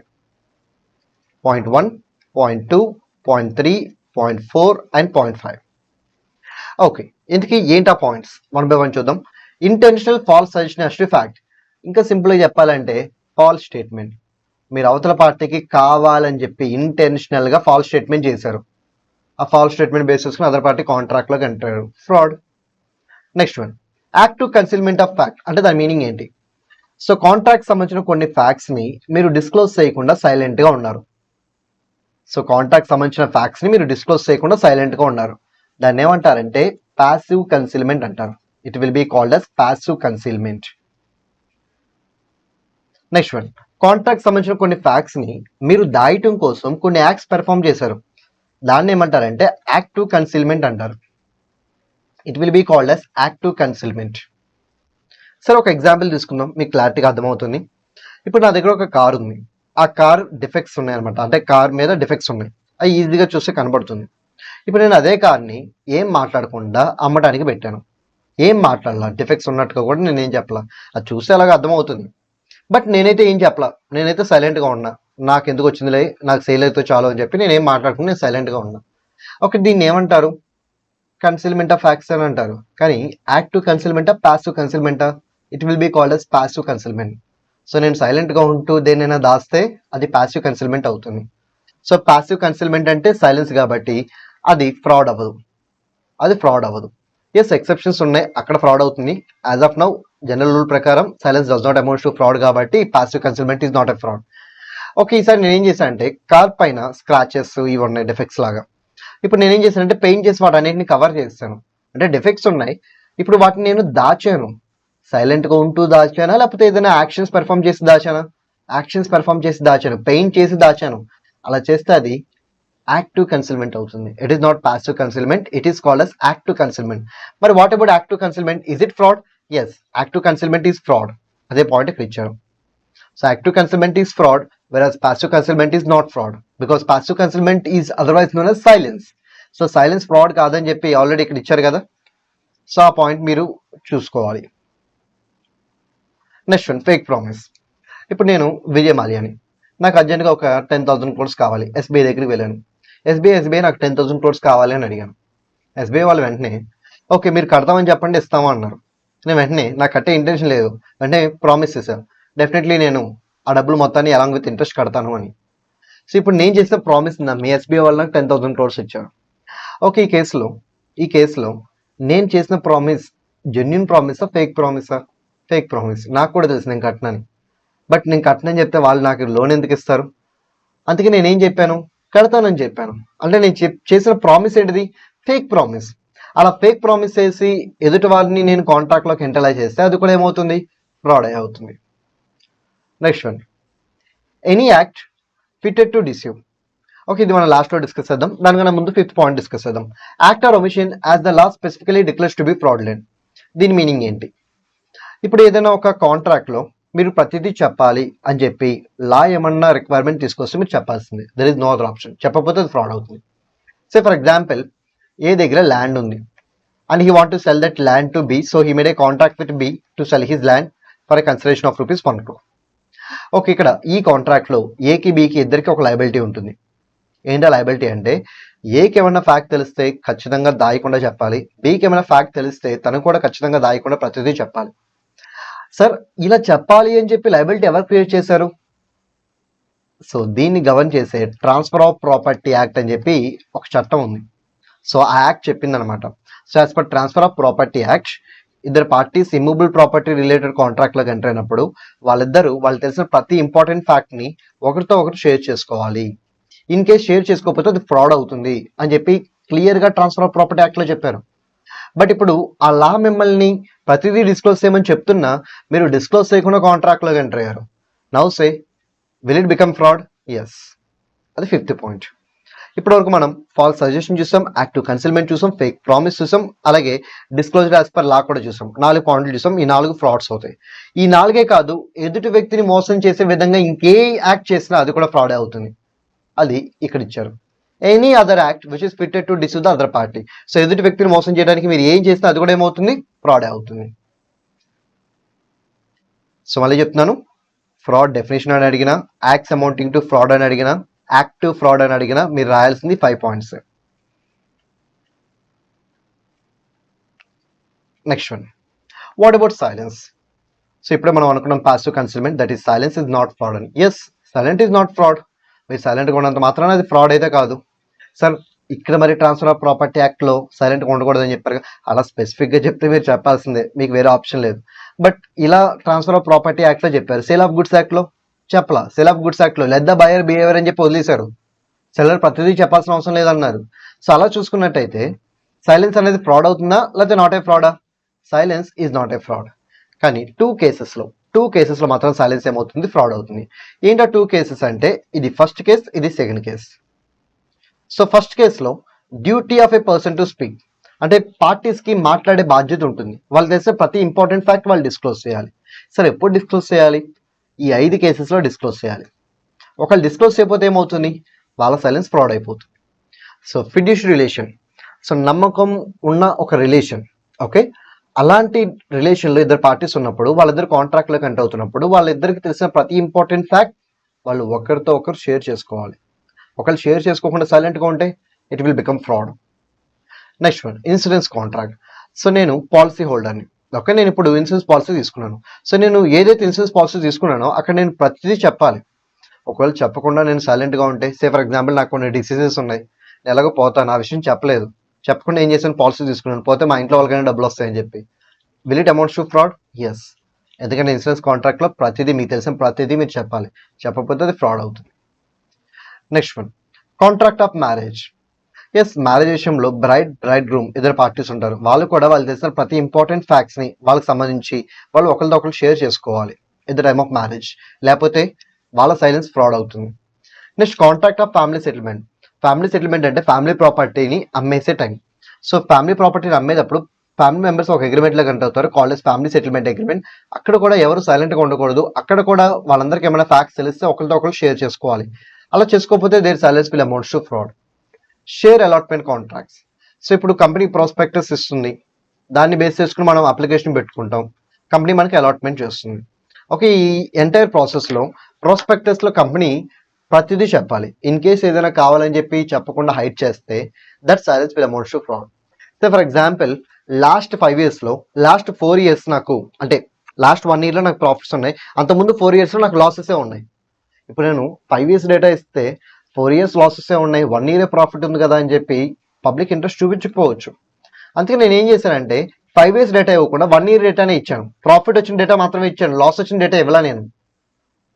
Point 1, point 2, point 3, point 4 and point 5. Okay, ఇందుకే ఏంటా పాయింట్స్ 1 by 1 చూద్దాం. Intentional false suggestion as to fact. ఇంకా సింపుల్గా చెప్పాలంటే ఫాల్స్ స్టేట్మెంట్. మీరు అవతల పార్టీకి కావాలని చెప్పి ఇంటెన్షనల్గా ఫాల్స్ స్టేట్మెంట్ చేశారు, ఆ ఫాల్స్ స్టేట్మెంట్ బేస్ చేసుకుని అదర్ పార్టీ కాంట్రాక్ట్లోకి enter, fraud. Next one, active concealment of fact. అంటే దాని మీనింగ్ ఏంటి? సో కాంట్రాక్ట్ సంబంధించిన కొన్ని ఫ్యాక్ట్స్ని మీరు డిస్క్లోజ్ చేయకుండా సైలెంట్గా ఉన్నారు. సో కాంట్రాక్ట్ సంబంధించిన ఫ్యాక్ట్స్ని మీరు డిస్క్లోజ్ చేయకుండా సైలెంట్గా ఉన్నారు, దాన్ని ఏమంటారంటే ప్యాసివ్ కన్సిల్మెంట్ అంటారు. It will be called as passive concealment. Next one, contract సంబంధించిన కొన్ని ఫ్యాక్ట్స్ని మీరు దాయటం కోసం కొన్ని యాక్ట్స్ పెర్ఫామ్ చేశారు, దాన్ని ఏమంటారంటే యాక్టివ్ కన్సిల్మెంట్ అంటారు. It will be called as active concealment. సరే, ఒక ఎగ్జాంపుల్ తీసుకుందాం, మీకు క్లారిటీగా అర్థమవుతుంది. ఇప్పుడు నా దగ్గర ఒక కార్ ఉంది, ఆ కార్ డిఫెక్ట్స్ ఉన్నాయన్నమాట, అంటే కార్ మీద డిఫెక్ట్స్ ఉన్నాయి, అవి ఈజీగా చూస్తే కనబడుతుంది. ఇప్పుడు నేను అదే కార్ని ఏం మాట్లాడకుండా అమ్మటానికి పెట్టాను, ఏం మాట్లాడాల, డిఫెక్ట్స్ ఉన్నట్టుగా కూడా నేను ఏం చెప్పాల, అది చూస్తే అలాగే అర్థమవుతుంది. బట్ నేనైతే ఏం చెప్పాల, నేనైతే సైలెంట్గా ఉన్నా, నాకు ఎందుకు వచ్చిందిలే, నాకు సేల్ అయితే చాలు అని చెప్పి నేను ఏం మాట్లాడుకుని నేను సైలెంట్గా ఉన్నా. ఓకే, దీన్ని ఏమంటారు? కన్సిల్మెంట్ ఆఫ్ ఫ్యాక్ట్స్ అని అంటారు. కానీ యాక్టివ్ కన్సిల్మెంటా, ప్యాసివ్ కన్సిల్మెంటా? It will be called as passive concealment. So నేను సైలెంట్గా ఉంటూ దేనైనా దాస్తే అది ప్యాసివ్ కన్సిల్మెంట్ అవుతుంది. సో ప్యాసివ్ కన్సిల్మెంట్ అంటే సైలెన్స్ కాబట్టి అది ఫ్రాడ్ అవ్వదు, అది ఫ్రాడ్ అవ్వదు. ఎస్, ఎక్సెప్షన్స్ ఉన్నాయి, అక్కడ ఫ్రాడ్ అవుతుంది. As of now general rule ప్రకారం silence does not amount to fraud కాబట్టి passive concealment is not a fraud. Okay, ఈసారి నేను ఏం చేశాను అంటే కార్ పైన స్క్రాచెస్ ఇవి ఉన్నాయి డెఫెక్ట్స్ లాగా. ఇప్పుడు నేనేం చేశానంటే పెయింట్ చేసి వాటి అన్నింటిని కవర్ చేస్తాను, అంటే డెఫెక్ట్స్ ఉన్నాయి. ఇప్పుడు వాటిని నేను దాచాను, సైలెంట్గా ఉంటూ దాచానా లేకపోతే ఏదైనా యాక్షన్స్ పెర్ఫామ్ చేసి దాచానా? యాక్షన్స్ పెర్ఫామ్ చేసి దాచాను, పెయింట్ చేసి దాచాను. అలా చేస్తే అది యాక్టివ్ కన్సిల్మెంట్ అవుతుంది. It is not passive concealment, it is called as active concealment. మరి what about active concealment? Is it fraud? Yes, active concealment is fraud. అదే పాయింట్ ఇక్కడ ఇచ్చారు. So active concealment is fraud, whereas passive concealment is not fraud, because passive concealment is otherwise known as silence. So silence fraud కాదని చెప్పి already ఇక్కడ ఇచ్చారు కదా, so ఆ point మీరు చూసుకోవాలి. Next one, fake promise. ఇప్పుడు నేను విజయమాల్యాని, నాకు అర్జెంట్గా ఒక 10,000 crores కావాలి, ఎస్బీఐ దగ్గరికి వెళ్ళాను. ఎస్బీఐ నాకు 10,000 crores కావాలి అని అడిగాను. ఎస్బీఐ వాళ్ళు వెంటనే ఓకే మీరు కడతామని చెప్పండి ఇస్తాము అన్నారు. నేను వెంటనే నాకు కట్టే ఇంటెన్షన్ లేదు, వెంటనే ప్రామిస్ చేశాను డెఫినెట్లీ నేను ఆ డబ్బులు మొత్తాన్ని అలాంగ్ విత్ ఇంట్రెస్ట్ కడతాను అని. సో ఇప్పుడు నేను చేసిన ప్రామిస్ నమ్మి ఎస్బీఐ వాళ్ళు నాకు 10,000 crores ఇచ్చారు. ఓకే, ఈ కేసులో నేను చేసిన ప్రామిస్ జెన్యున్ ప్రామిసా, ఫేక్ ప్రామిసా? Fake promise. నాకు కూడా తెలుసు నేను కట్టినని, బట్ నేను కట్టినని చెప్తే వాళ్ళు నాకు లోన్ ఎందుకు ఇస్తారు? అందుకే నేనేం చెప్పాను, కడతానని చెప్పాను. అంటే నేను చేసిన ప్రామిస్ ఏంటిది? Fake promise. అలా ఫేక్ ప్రామిస్ చేసి ఎదుటి వారిని నేను కాంట్రాక్ట్లోకి ఎంటర్ చేస్తే అది కూడా ఏమవుతుంది? ఫ్రాడ్ అవుతుంది. Next one, any act fitted to deceive. Okay, ఇది మనం లాస్ట్లో డిస్కస్ చేద్దాం, దానికన్నా ముందు 5th పాయింట్ డిస్కస్ చేద్దాం. Act or omission as the law specifically declares to be fraudulent. దీని మీనింగ్ ఏంటి? ఇప్పుడు ఏదైనా ఒక కాంట్రాక్ట్లో మీరు ప్రతిదీ చెప్పాలి అని చెప్పి లా ఏమన్నా రిక్వైర్మెంట్ తీసుకొస్తే మీరు చెప్పాల్సిందే. There is no other option. చెప్పకపోతే అది ఫ్రాడ్ అవుతుంది. సే ఫర్ ఎగ్జాంపుల్, ఏ దగ్గర ల్యాండ్ ఉంది and he want to sell that land to B, so he made a contract with B to sell his land for a consideration of rupees 1 crore. Okay, ఇక్కడ ఈ కాంట్రాక్ట్లో ఏకి బీకి ఇద్దరికి ఒక liability ఉంటుంది. ఏంటో లయబిలిటీ అంటే, ఏకి ఏమైనా ఫ్యాక్ట్ తెలిస్తే ఖచ్చితంగా దాయకుండా చెప్పాలి, బీకి ఏమైనా ఫ్యాక్ట్ తెలిస్తే తను కూడా ఖచ్చితంగా దాయకుండా ప్రతిదీ చెప్పాలి. సార్, ఇలా చెప్పాలి అని చెప్పి లయబిలిటీ ఎవరు క్రియేట్ చేశారు? సో దీన్ని గవర్న్ చేసే ట్రాన్స్ఫర్ ఆఫ్ ప్రాపర్టీ యాక్ట్ అని చెప్పి ఒక చట్టం ఉంది. సో ఆ యాక్ట్ చెప్పిందనమాట. So as per transfer of property act, ఇద్దరు పార్టీస్ ఇమ్మూబుల్ ప్రాపర్టీ రిలేటెడ్ కాంట్రాక్ట్లోకి ఎంటర్ అయినప్పుడు వాళ్ళు తెలిసిన ప్రతి ఇంపార్టెంట్ ఫ్యాక్ట్ని ఒకరితో ఒకరు షేర్ చేసుకోవాలి. ఇన్ కేస్ షేర్ చేసుకోకపోతే అది ఫ్రాడ్ అవుతుంది అని చెప్పి క్లియర్గా ట్రాన్స్ఫర్ ఆఫ్ ప్రాపర్టీ యాక్ట్లో చెప్పారు. బట్ ఇప్పుడు ఆ లా మిమ్మల్ని ప్రతిదీ డిస్క్లోజ్ చేయమని చెప్తున్నా మీరు డిస్క్లోజ్ చేయకుండా కాంట్రాక్ట్లోకి ఎంటర్ అయ్యారు. Now say, will it become fraud? Yes. అది 5th పాయింట్. ఇప్పటివరకు మనం ఫాల్స్ సజెషన్ చూసాం, యాక్టివ్ కన్సిల్మెంట్ చూసాం, ఫేక్ ప్రామిస్ చూసాం, అలాగే డిస్క్లోజర్ యాజ్ పర్ లా కూడా చూసాం. 4 పాయింట్లు చూసాం. ఈ 4 ఫ్రాడ్స్ అవుతాయి. ఈ 4 కాదు, ఎదుటి వ్యక్తిని మోసం చేసే విధంగా ఇంకే యాక్ట్ చేసినా అది కూడా ఫ్రాడ్ అవుతుంది. అది ఇక్కడ ఇచ్చారు. Any other act which is fitted to deceive the other party. So ఎదుటి వ్యక్తిని మోసం చేయడానికి మీరు ఏం చేసినా అది కూడా ఏమవుతుంది? ఫ్రాడ్ అవుతుంది. సో మళ్ళీ చెప్తున్నాను, ఫ్రాడ్ డెఫినేషన్ అని అడిగినా, యాక్ట్స్ అమౌంటింగ్ టు ఫ్రాడ్ అని అడిగినా, యాక్టివ్ ఫ్రాడ్ అని అడిగినా మీరు రాయాల్సింది 5 points. Next one, what about silence? So ఇప్పుడే మనం అనుకున్నాం passive concealment, that is silence is not fraud అని. Yes, silent is not fraud. మీరు సైలెంట్గా ఉన్నంత మాత్రాన అది ఫ్రాడ్ అయితే కాదు. సార్, ఇక్కడ మరి ట్రాన్స్ఫర్ ఆఫ్ ప్రాపర్టీ యాక్ట్లో సైలెంట్గా ఉండకూడదని చెప్పారు. అలా స్పెసిఫిక్గా చెప్తే మీరు చెప్పాల్సిందే, మీకు వేరే ఆప్షన్ లేదు. బట్ ఇలా ట్రాన్స్ఫర్ ఆఫ్ ప్రాపర్టీ యాక్ట్లో చెప్పారు. సేల్ ఆఫ్ గుడ్స్ యాక్ట్లో చెప్పలా. సేల్ ఆఫ్ గుడ్స్ యాక్ట్లో లెట్ ద బయర్ బిహేవియర్ అని చెప్పి వదిలేశారు. సెల్లర్ ప్రతిదీ చెప్పాల్సిన అవసరం లేదన్నారు. సో అలా చూసుకున్నట్టయితే సైలెన్స్ అనేది ఫ్రాడ్ అవుతుందా లేకపోతే నాట్ ఏ ఫ్రాడా? Silence is not a fraud. కానీ 2 కేసెస్లో మాత్రం సైలెన్స్ ఏమవుతుంది? ఫ్రాడ్ అవుతుంది. ఏంటో 2 కేసెస్ అంటే, ఇది ఫస్ట్ కేస్, ఇది సెకండ్ కేస్. సో ఫస్ట్ కేసులో duty of a person to speak, అంటే పార్టీస్కి మాట్లాడే బాధ్యత ఉంటుంది. వాళ్ళు తెలిసే ప్రతి ఇంపార్టెంట్ ఫ్యాక్ట్ వాళ్ళు డిస్క్లోజ్ చేయాలి. సరే, ఎప్పుడు డిస్క్లోజ్ చేయాలి? ఈ 5 కేసెస్లో డిస్క్లోజ్ చేయాలి. ఒకళ్ళు డిస్క్లోజ్ చేయకపోతే ఏమవుతుంది? వాళ్ళ సైలెన్స్ ఫ్రాడ్ అయిపోతుంది. సో ఫిడ్యూషియరీ రిలేషన్, సో నమ్మకం ఉన్న ఒక రిలేషన్. ఓకే, అలాంటి రిలేషన్లో ఇద్దరు పార్టీస్ ఉన్నప్పుడు, వాళ్ళిద్దరు కాంట్రాక్ట్లోకి ఎంటర్ అవుతున్నప్పుడు, వాళ్ళిద్దరికి తెలిసిన ప్రతి ఇంపార్టెంట్ ఫ్యాక్ట్ వాళ్ళు ఒకరితో ఒకరు షేర్ చేసుకోవాలి. ఒకళ్ళు షేర్ చేసుకోకుండా సైలెంట్గా ఉంటే it will become fraud. Next one, insurance contract. So నేను పాలసీ హోల్డర్ని. ఓకే, నేను ఇప్పుడు ఇన్సూరెన్స్ పాలసీ తీసుకున్నాను. సో నేను ఏదైతే ఇన్సూరెన్స్ పాలసీ తీసుకున్నానో అక్కడ నేను ప్రతిదీ చెప్పాలి. ఒకవేళ చెప్పకుండా నేను సైలెంట్గా ఉంటే, సే ఫర్ ఎగ్జాంపుల్ నాకు కొన్ని డిసీజెస్ ఉన్నాయి, నేను ఎలాగో పోతాను, ఆ విషయం చెప్పలేదు, చెప్పకుండా ఏం చేశాను? పాలసీ తీసుకున్నాను, పోతే మా ఇంట్లో వాళ్ళకైనా డబ్బులు వస్తాయని చెప్పి. Will it amounts to fraud? Yes. ఎందుకంటే ఇన్సూరెన్స్ కాంట్రాక్ట్లో ప్రతిదీ, మీకు తెలిసిన ప్రతిదీ మీరు చెప్పాలి. చెప్పకపోతే అది ఫ్రాడ్ అవుతుంది. Next one, contract of marriage. Yes, marriage విషయంలో బ్రైడ్ గ్రూమ్ ఇద్దరు పార్టీస్ ఉంటారు. వాళ్ళు కూడా వాళ్ళు తెలిసిన ప్రతి ఇంపార్టెంట్ ఫ్యాక్ట్స్ని వాళ్ళకి సంబంధించి వాళ్ళు ఒకరితో ఒకరు షేర్ చేసుకోవాలి at the time of marriage, లేకపోతే వాళ్ళ సైలెన్స్ ఫ్రాడ్ అవుతుంది. Next, contract of family settlement. Family settlement అంటే ఫ్యామిలీ ప్రాపర్టీని అమ్మేసే టైం. సో ఫ్యామిలీ ప్రాపర్టీని అమ్మేటప్పుడు ఫ్యామిలీ మెంబర్స్ ఒక అగ్రిమెంట్లో కంటే అవుతారు, called as family settlement agreement. అక్కడ కూడా ఎవరు సైలెంట్గా ఉండకూడదు. అక్కడ కూడా వాళ్ళందరికీ ఏమైనా ఫ్యాక్ట్స్ తెలిస్తే ఒకరితో ఒకరు షేర్ చేసుకోవాలి. అలా చేసుకోకపోతే there silence will amounts to fraud. Share allotment contracts. So ఇప్పుడు కంపెనీ ప్రాస్పెక్టస్ ఇస్తుంది, దాన్ని బేస్ చేసుకుని మనం అప్లికేషన్ పెట్టుకుంటాం, కంపెనీ మనకి అలాట్మెంట్ చేస్తుంది. ఓకే, ఈ ఎంటైర్ ప్రాసెస్లో ప్రాస్పెక్టస్లో కంపెనీ ప్రతిదీ చెప్పాలి. ఇన్ కేస్ ఏదైనా కావాలని చెప్పి చెప్పకుండా హైడ్ చేస్తే that silence will amounts to fraud. So for example, last 5 yearsలో లాస్ట్ 4 years నాకు, అంటే లాస్ట్ 1 yearలో నాకు ప్రాఫిట్స్ ఉన్నాయి, అంతకుముందు 4 yearsలో నాకు లాసెసే ఉన్నాయి. ఇప్పుడు నేను 5 years డేటా ఇస్తే 4 years లాసెసే ఉన్నాయి, 1 year ప్రాఫిట్ ఉంది కదా అని చెప్పి పబ్లిక్ ఇంట్రెస్ట్ చూపించకపోవచ్చు. అందుకే నేను ఏం చేశానంటే 5 years డేటా ఇవ్వకుండా 1 year డేటానే ఇచ్చాను. ప్రాఫిట్ వచ్చిన డేటా మాత్రమే ఇచ్చాను, లాస్ వచ్చిన డేటా ఇవ్వలా నేను.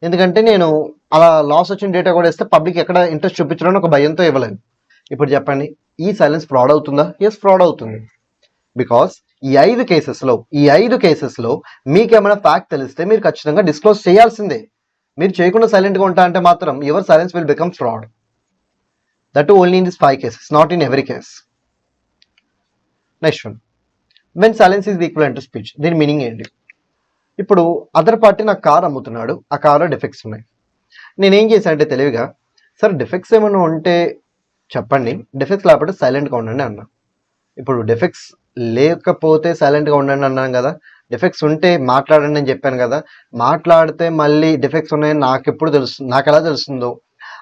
ఎందుకంటే నేను అలా లాస్ వచ్చిన డేటా కూడా ఇస్తే పబ్లిక్ ఎక్కడ ఇంట్రెస్ట్ చూపించడానికి ఒక భయంతో ఇవ్వలేను. ఇప్పుడు చెప్పండి, ఈ సైలెన్స్ ఫ్రాడ్ అవుతుందా? ఎస్, ఫ్రాడ్ అవుతుంది. బికాస్ ఈ 5 కేసెస్లో మీకేమైనా ఫ్యాక్ట్ తెలిస్తే మీరు ఖచ్చితంగా డిస్క్లోజ్ చేయాల్సిందే. మీరు చేయకుండా సైలెంట్గా ఉంటా అంటే మాత్రం your silence will become fraud. That only in this 5 cases, not in every case. Next one, when silence is equal to speech. దీని మీనింగ్ ఏంటి? ఇప్పుడు అదర్ పార్టీ నాకు కార్ అమ్ముతున్నాడు, ఆ కార్లో డిఫెక్ట్స్ ఉన్నాయి. నేనేం చేశాను అంటే తెలివిగా, సార్ డిఫెక్ట్స్ ఏమైనా ఉంటే చెప్పండి, డిఫెక్ట్స్ లేకపోతే సైలెంట్గా ఉండండి అన్నా. ఇప్పుడు డిఫెక్ట్స్ లేకపోతే సైలెంట్గా ఉండండి అన్నాను కదా, డిఫెక్ట్స్ ఉంటే మాట్లాడండి అని చెప్పాను కదా, మాట్లాడితే మళ్ళీ డిఫెక్ట్స్ ఉన్నాయని నాకు ఎప్పుడు తెలుస్తుంది, నాకు ఎలా తెలుస్తుందో,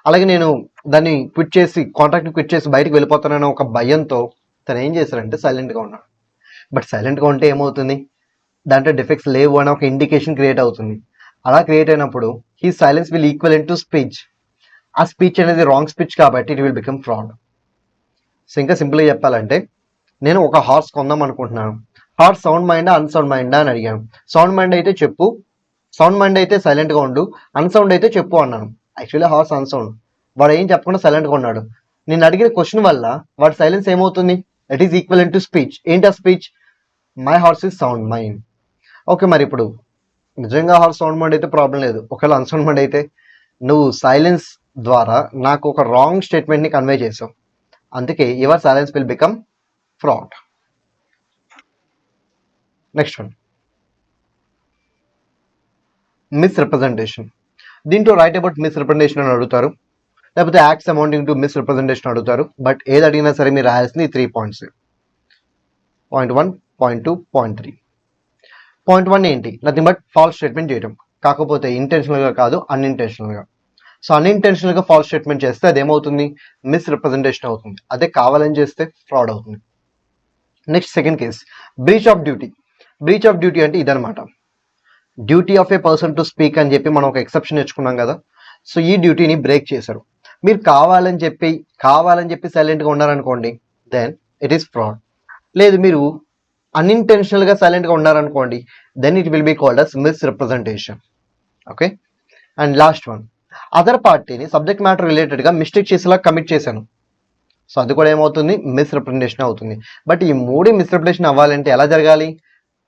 అలాగే నేను దాన్ని క్విట్ చేసి కాంట్రాక్ట్ని క్విట్ చేసి బయటకు వెళ్ళిపోతానని ఒక భయంతో తను ఏం చేశారంటే సైలెంట్గా ఉన్నాడు. బట్ సైలెంట్గా ఉంటే ఏమవుతుంది, దాంట్లో డిఫెక్ట్స్ లేవు అని ఒక ఇండికేషన్ క్రియేట్ అవుతుంది. అలా క్రియేట్ అయినప్పుడు he silence will equal in to speech. ఆ స్పీచ్ అనేది రాంగ్ స్పీచ్ కాబట్టి it will become fraud. So ఇంకా సింపుల్గా చెప్పాలంటే, నేను ఒక హార్స్ కొందాం అనుకుంటున్నాను. హార్స్ సౌండ్ మైండా అన్సౌండ్ మైండా అని అడిగాను. సౌండ్ మైండ్ అయితే చెప్పు, సౌండ్ మైండ్ అయితే సైలెంట్గా ఉండు, అన్సౌండ్ అయితే చెప్పు అన్నాను. యాక్చువల్లీ హార్స్ అన్సౌండ్, వాడు ఏం చెప్పకుండా సైలెంట్గా ఉన్నాడు. నేను అడిగిన క్వశ్చన్ వల్ల వాడి సైలెన్స్ ఏమవుతుంది, it is equal in to speech. ఏంటి ఆ speech, my horse is sound mind. Okay, మరి ఇప్పుడు నిజంగా హార్స్ సౌండ్ మైండ్ అయితే ప్రాబ్లం లేదు, ఒకవేళ అన్సౌండ్ మైండ్ అయితే నువ్వు సైలెన్స్ ద్వారా నాకు ఒక రాంగ్ స్టేట్మెంట్ని కన్వే చేసావు, అందుకే your silence will become fraud. Next one, misrepresentation. దీంట్లో రైట్ అబౌట్ మిస్రిప్రజెంటేషన్ అని అడుగుతారు, లేకపోతే యాక్ట్స్ అమౌంటింగ్ టు మిస్రిప్రజెంటేషన్ అడుగుతారు. బట్ ఏది అడిగినా సరే మీరు రాయాల్సింది 3 points, point 1, point 2, point 3. Point 1 ఏంటి, నథింగ్ బట్ ఫాల్స్ స్టేట్మెంట్ చేయడం, కాకపోతే ఇంటెన్షనల్గా కాదు, అన్ఇంటెన్షనల్గా. సో అన్ఇంటెన్షనల్గా ఫాల్స్ స్టేట్మెంట్ చేస్తే అదేమవుతుంది, మిస్రిప్రజెంటేషన్ అవుతుంది. అదే కావాలని చేస్తే ఫ్రాడ్ అవుతుంది. Next second case, breach of duty. Breach of duty అంటే ఇదనమాట, duty of a person to speak అని చెప్పి మనం ఒక ఎక్సెప్షన్ నేర్చుకున్నాం కదా. సో ఈ డ్యూటీని బ్రేక్ చేశారు. మీరు కావాలని చెప్పి సైలెంట్గా ఉన్నారనుకోండి, దెన్ ఇట్ ఈస్ ఫ్రాడ్. లేదు మీరు అన్ఇంటెన్షనల్గా సైలెంట్గా ఉన్నారనుకోండి, then it will be called as misrepresentation. Okay, and last one, other పార్టీని సబ్జెక్ట్ మ్యాటర్ రిలేటెడ్గా మిస్టేక్ చేసేలా కమిట్ చేశాను. సో అది కూడా ఏమవుతుంది, మిస్రిప్రజెంటేషన్ అవుతుంది. బట్ ఈ 3 మిస్రిప్రజెంటేషన్ అవ్వాలంటే ఎలా జరగాలి,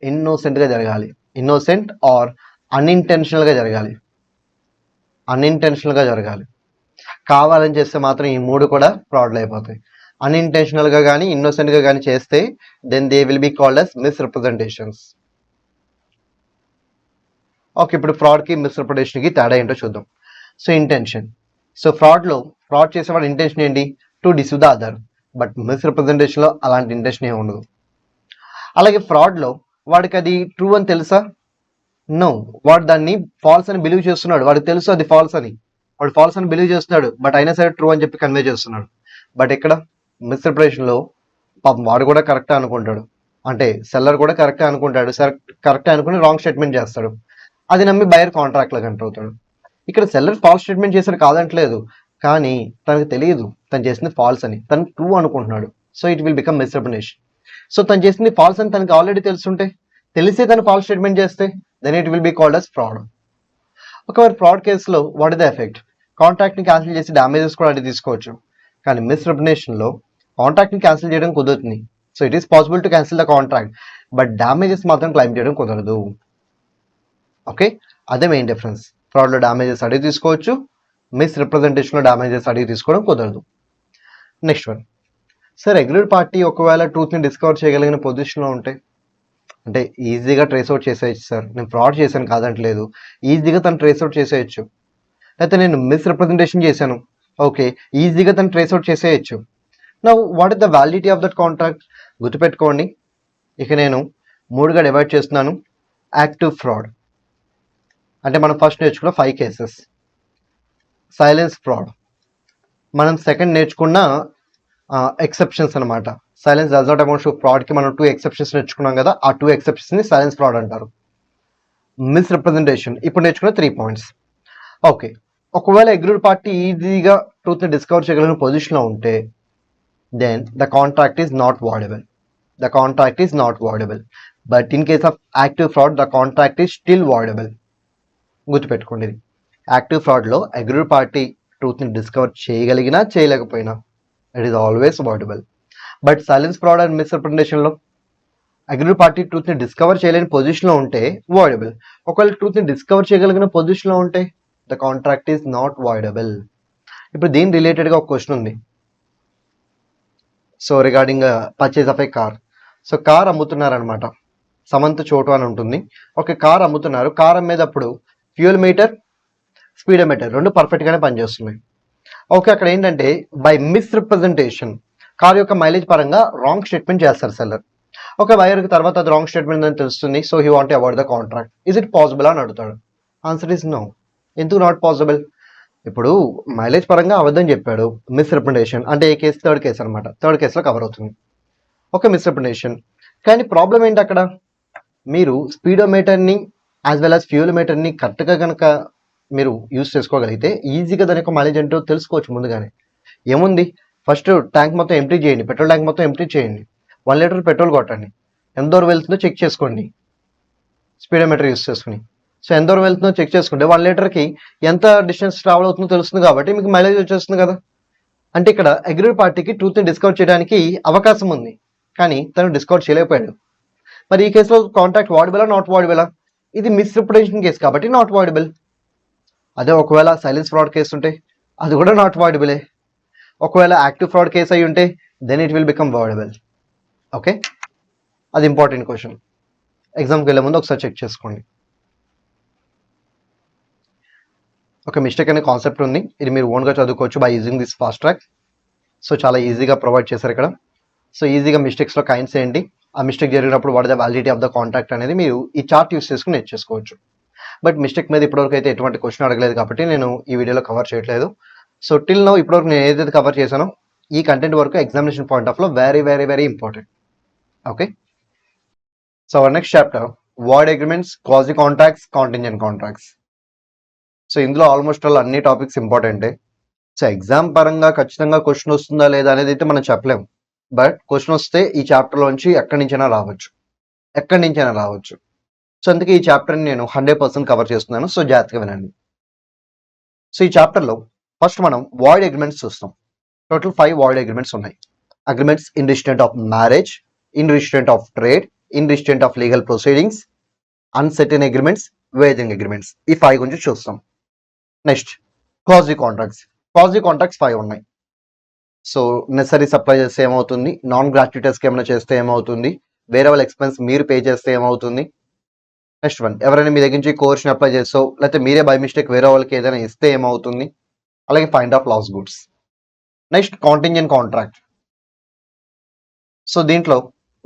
ఇన్నోసెంట్గా జరగాలి. ఇన్నోసెంట్ ఆర్ అన్ఇంటెన్షనల్గా జరగాలి, అన్ఇంటెన్షనల్గా జరగాలి. కావాలని చేస్తే మాత్రం ఈ 3 కూడా ఫ్రాడ్లు అయిపోతాయి. అన్ఇంటెన్షనల్గా కానీ ఇన్నోసెంట్గా కానీ చేస్తే then they will be called as misrepresentations. Okay, ఇప్పుడు ఫ్రాడ్కి మిస్రిప్రజెంటేషన్కి తేడా ఏంటో చూద్దాం. సో ఇంటెన్షన్, సో ఫ్రాడ్ చేసేవాడు ఇంటెన్షన్ ఏంటి, to deceive the other. But మిస్రిప్రజెంటేషన్లో అలాంటి ఇంటెన్షన్ ఏమి ఉండదు. అలాగే ఫ్రాడ్లో వాడికి అది ట్రూ అని తెలుసా, నో, వాడు దాన్ని ఫాల్స్ అని బిలీవ్ చేస్తున్నాడు, వాడికి తెలుసు అది ఫాల్స్ అని, వాడు ఫాల్స్ అని బిలీవ్ చేస్తున్నాడు, బట్ అయినా సరే ట్రూ అని చెప్పి కన్వే చేస్తున్నాడు. బట్ ఇక్కడ మిస్రిప్రజెంటేషన్లో పాపం వాడు కూడా కరెక్టే అనుకుంటాడు, అంటే సెల్లర్ కూడా కరెక్టే అనుకుంటాడు, కరెక్టే అనుకుని రాంగ్ స్టేట్మెంట్ చేస్తాడు, అది నమ్మి బయర్ కాంట్రాక్ట్లో ఎంటర్ అవుతాడు. ఇక్కడ సెల్లర్ ఫాల్స్ స్టేట్మెంట్ చేశాడు కాదంటలేదు, కానీ తనకు తెలియదు తను చేసింది ఫాల్స్ అని, తను ట్రూ అనుకుంటున్నాడు. So it will become misrepresentation. So తను చేసింది ఫాల్స్ అని తనకు ఆల్రెడీ తెలుసుంటే, తెలిసే తను ఫాల్స్ స్టేట్మెంట్ చేస్తే then it will be called as fraud. ఒకవేళ ఫ్రాడ్ కేసులో వాట్ ఇస్ ద ఎఫెక్ట్, కాంట్రాక్ట్ని క్యాన్సిల్ చేసి డ్యామేజెస్ కూడా అది తీసుకోవచ్చు. కానీ మిస్రిప్రజెంటేషన్లో కాంట్రాక్ట్ని క్యాన్సిల్ చేయడం కుదురుతుంది. So it is possible to cancel the contract, but damages మాత్రం క్లెయిమ్ చేయడం కుదరదు. ఓకే, అదే మెయిన్ డిఫరెన్స్. ఫ్రాడ్లో డ్యామేజెస్ అడిగి తీసుకోవచ్చు, మిస్రిప్రజెంటేషన్లో డ్యామేజెస్ అడిగి తీసుకోవడం కుదరదు. Next one, sir regular party ఒకవేళ ట్రూత్ని డిస్కవర్ చేయగలిగిన పొజిషన్లో ఉంటే, అంటే ఈజీగా ట్రేస్ అవుట్ చేసేయచ్చు సార్, నేను ఫ్రాడ్ చేశాను కాదంటలేదు, ఈజీగా తను ట్రేస్ అవుట్ చేసేయచ్చు. అయితే నేను మిస్రిప్రజెంటేషన్ చేశాను, ఓకే, ఈజీగా తను ట్రేస్ అవుట్ చేసేయచ్చు. Now what is the validity of that contract, గుర్తుపెట్టుకోండి. ఇక నేను 3గా డివైడ్ చేస్తున్నాను. యాక్టివ్ ఫ్రాడ్ అంటే మనం ఫస్ట్ నేర్చుకున్న 5 కేసెస్, సైలెన్స్ ఫ్రాడ్ మనం సెకండ్ నేర్చుకున్న ఎక్సెప్షన్స్ అనమాట. Silence does not amount to ఫ్రాడ్కి మనం 2 ఎక్సెప్షన్స్ నేర్చుకున్నాం కదా, ఆ 2 ఎక్సెప్షన్స్ని సైలెన్స్ ఫ్రాడ్ అంటారు. మిస్రిప్రజెంటేషన్ ఇప్పుడు నేర్చుకున్న 3 పాయింట్స్. ఓకే, ఒకవేళ అగ్రీడ్ పార్టీ ఈజీగా ట్రూత్ని డిస్కవర్ చేయగలిగిన పొజిషన్లో ఉంటే then the contract is not voidable. The contract is not voidable. But in case of active fraud the contract is still voidable. గుర్తుపెట్టుకోండి, ఇది యాక్టివ్ ఫ్రాడ్లో అగ్రీడ్ పార్టీ ట్రూత్ని డిస్కవర్ చేయగలిగినా చేయలేకపోయినా it is always voidable. But silence fraud and మిస్రిప్రజెంటేషన్లో agreed party ట్రూత్ని discover చేయలేని పొజిషన్లో ఉంటే వాయిడబుల్. ఒకవేళ ట్రూత్ని డిస్కవర్ చేయగలిగిన పొజిషన్లో ఉంటే the contract is not voidable. ఇప్పుడు దీని రిలేటెడ్గా ఒక క్వశ్చన్ ఉంది. So regarding purchase of a car. So car అమ్ముతున్నారనమాట. సమంత్ చోటు అని ఉంటుంది. ఒక కార్ అమ్ముతున్నారు. కార్ అమ్మేటప్పుడు ఫ్యూయల్ మీటర్, స్పీడోమీటర్ రెండు పర్ఫెక్ట్గానే పనిచేస్తున్నాయి. ఓకే, అక్కడ ఏంటంటే బై మిస్రిప్రజెంటేషన్ కార్ యొక్క మైలేజ్ పరంగా రాంగ్ స్టేట్మెంట్ చేస్తారు సెల్లర్. ఒక వైర్కి తర్వాత అది రాంగ్ స్టేట్మెంట్ అని తెలుస్తుంది. So he want avoid the contract. Is it possible అని అడుగుతాడు. Answer is no. ఎందుకు నాట్ పాసిబుల్? ఇప్పుడు మైలేజ్ పరంగా అబద్ధం చెప్పాడు, మిస్రిప్రజెంటేషన్ అంటే ఏ కేసు? థర్డ్ కేసు అనమాట. థర్డ్ కేసులో కవర్ అవుతుంది. Okay, misrepresentation. కానీ ప్రాబ్లం ఏంటి అక్కడ? మీరు స్పీడోమీటర్ని యాజ్ వెల్ యాజ్ ఫ్యూయల్ మీటర్ని కరెక్ట్గా కనుక మీరు యూజ్ చేసుకోగలిగితే ఈజీగా దాని యొక్క మైలేజ్ ఏంటో తెలుసుకోవచ్చు ముందుగానే. ఏముంది, ఫస్ట్ ట్యాంక్ మొత్తం ఎంప్టీ చేయండి, పెట్రోల్ ట్యాంక్ మొత్తం ఎంప్టీ చేయండి, 1 లీటర్ పెట్రోల్ కొట్టండి, ఎంత దూరం వెళ్తుందో చెక్ చేసుకోండి స్పీడోమీటర్ యూస్ చేసుకుని. సో ఎంత దూరం వెళ్తుందో చెక్ చేసుకుంటే 1 లీటర్కి ఎంత డిస్టెన్స్ ట్రావెల్ అవుతుందో తెలుస్తుంది కాబట్టి మీకు మైలేజ్ వచ్చేస్తుంది కదా. అంటే ఇక్కడ అగ్రీడ్ పార్టీకి ట్రూత్ని డిస్కవర్ చేయడానికి అవకాశం ఉంది, కానీ తను డిస్కవర్ చేయలేకపోయాడు. మరి ఈ కేసులో కాంట్రాక్ట్ వాడబులా నాట్ వాడబులా? ఇది మిస్రిప్రజెంటేషన్ కేసు కాబట్టి నాట్ వాడబుల్. అదే ఒకవేళ సైలెన్స్ ఫ్రాడ్ కేసు ఉంటే అది కూడా నాట్ వాడబులే. ఒకవేళ యాక్టివ్ ఫ్రాడ్ కేసు అయి ఉంటే then it will become voidable. Okay, అది ఇంపార్టెంట్ క్వశ్చన్. ఎగ్జామ్కి వెళ్ళే ముందు ఒకసారి చెక్ చేసుకోండి. ఒక మిస్టేక్ అనే కాన్సెప్ట్ ఉంది, ఇది మీరు ఓన్గా చదువుకోవచ్చు by using this fast track. So చాలా ఈజీగా ప్రొవైడ్ చేశారు ఇక్కడ. సో ఈజీగా మిస్టేక్స్లో కైంట్స్ ఏంటి, ఆ మిస్టేక్ జరిగినప్పుడు what the validity of the contract అనేది మీరు ఈ చార్ట్ యూస్ చేసుకుని నేర్చేసుకోవచ్చు. బట్ మిస్టేక్ మీద ఇప్పటివరకు అయితే ఎటువంటి క్వశ్చన్ అడగలేదు కాబట్టి నేను ఈ వీడియోలో కవర్ చేయట్లేదు. సో టిల్ నో ఇప్పటివరకు నేను ఏదైతే కవర్ చేశానో ఈ కంటెంట్ వరకు ఎగ్జామినేషన్ పాయింట్ ఆఫ్ లో very very very important. Okay, so our next chapter void agreements, quasi contracts, contingent contracts. So ఇందులో ఆల్మోస్ట్ ఆల్ అన్ని టాపిక్స్ ఇంపార్టెంటే. సో ఎగ్జామ్ పరంగా ఖచ్చితంగా క్వశ్చన్ వస్తుందా లేదా అనేది అయితే మనం చెప్పలేము. బట్ క్వశ్చన్ వస్తే ఈ చాప్టర్లోంచి ఎక్కడి నుంచైనా రావచ్చు. సో అందుకే ఈ చాప్టర్ని నేను 100% కవర్ చేస్తున్నాను. సో జాగ్రత్తగా వినండి. సో ఈ చాప్టర్లో ఫస్ట్ మనం వాయిడ్ అగ్రిమెంట్స్ చూస్తాం. టోటల్ 5 వాయిడ్ అగ్రిమెంట్స్ ఉన్నాయి. Agreements in restraint of marriage, in restraint of trade, in restraint of legal proceedings, uncertain agreements, waging agreements. ఈ 5 గురించి చూస్తాం. Next quasi contracts. Quasi contracts 5 ఉన్నాయి. సో నెసరీ సప్లై చేస్తే ఏమవుతుంది, non గ్రాట్యుటస్కి ఏమైనా చేస్తే ఏమవుతుంది, వేరే వాళ్ళ ఎక్స్పెన్స్ మీరు పే చేస్తే ఏమవుతుంది. నెక్స్ట్ వన్, ఎవరైనా మీ దగ్గర నుంచి కోర్స్ని అప్లై చేస్తావు లేకపోతే మీరే బై మిస్టేక్ వేరే వాళ్ళకి ఏదైనా ఇస్తే ఏమవుతుంది. అలాగే find of loss goods. Next contingent contract. So దీంట్లో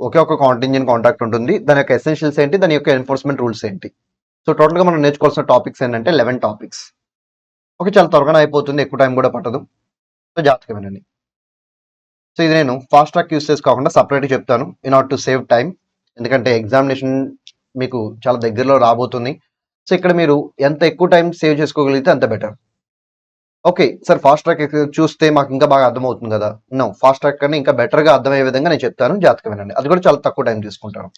ఒకే ఒక కాంటింజెంట్ కాంట్రాక్ట్ ఉంటుంది. దాని యొక్క ఎసెన్షియల్స్ ఏంటి, దాని యొక్క ఎన్ఫోర్స్మెంట్ రూల్స్ ఏంటి. సో టోటల్గా మనం నేర్చుకోవాల్సిన టాపిక్స్ ఏంటంటే 11 టాపిక్స్. ఓకే, చాలా త్వరగానే అయిపోతుంది, ఎక్కువ టైం కూడా పట్టదు. సో జాగ్రత్తగా వినండి. సో ఇది నేను ఫాస్ట్ ట్రాక్ యూస్ చేసి కాకుండా సపరేట్గా చెప్తాను in order to save time. ఎందుకంటే ఎగ్జామినేషన్ మీకు చాలా దగ్గరలో రాబోతుంది. సో ఇక్కడ మీరు ఎంత ఎక్కువ టైం సేవ్ చేసుకోగలిగితే అంత better. Okay sir, fast track చూస్తే మాకు ఇంకా బాగా అర్థమవుతుంది కదా. నో, ఫాస్ట్ ట్రాక్ కన్నా ఇంకా బెటర్గా అర్థమయ్యే విధంగా నేను చెప్తాను, జాగ్రత్తగా వినండి. అది కూడా చాలా తక్కువ టైం తీసుకుంటాను.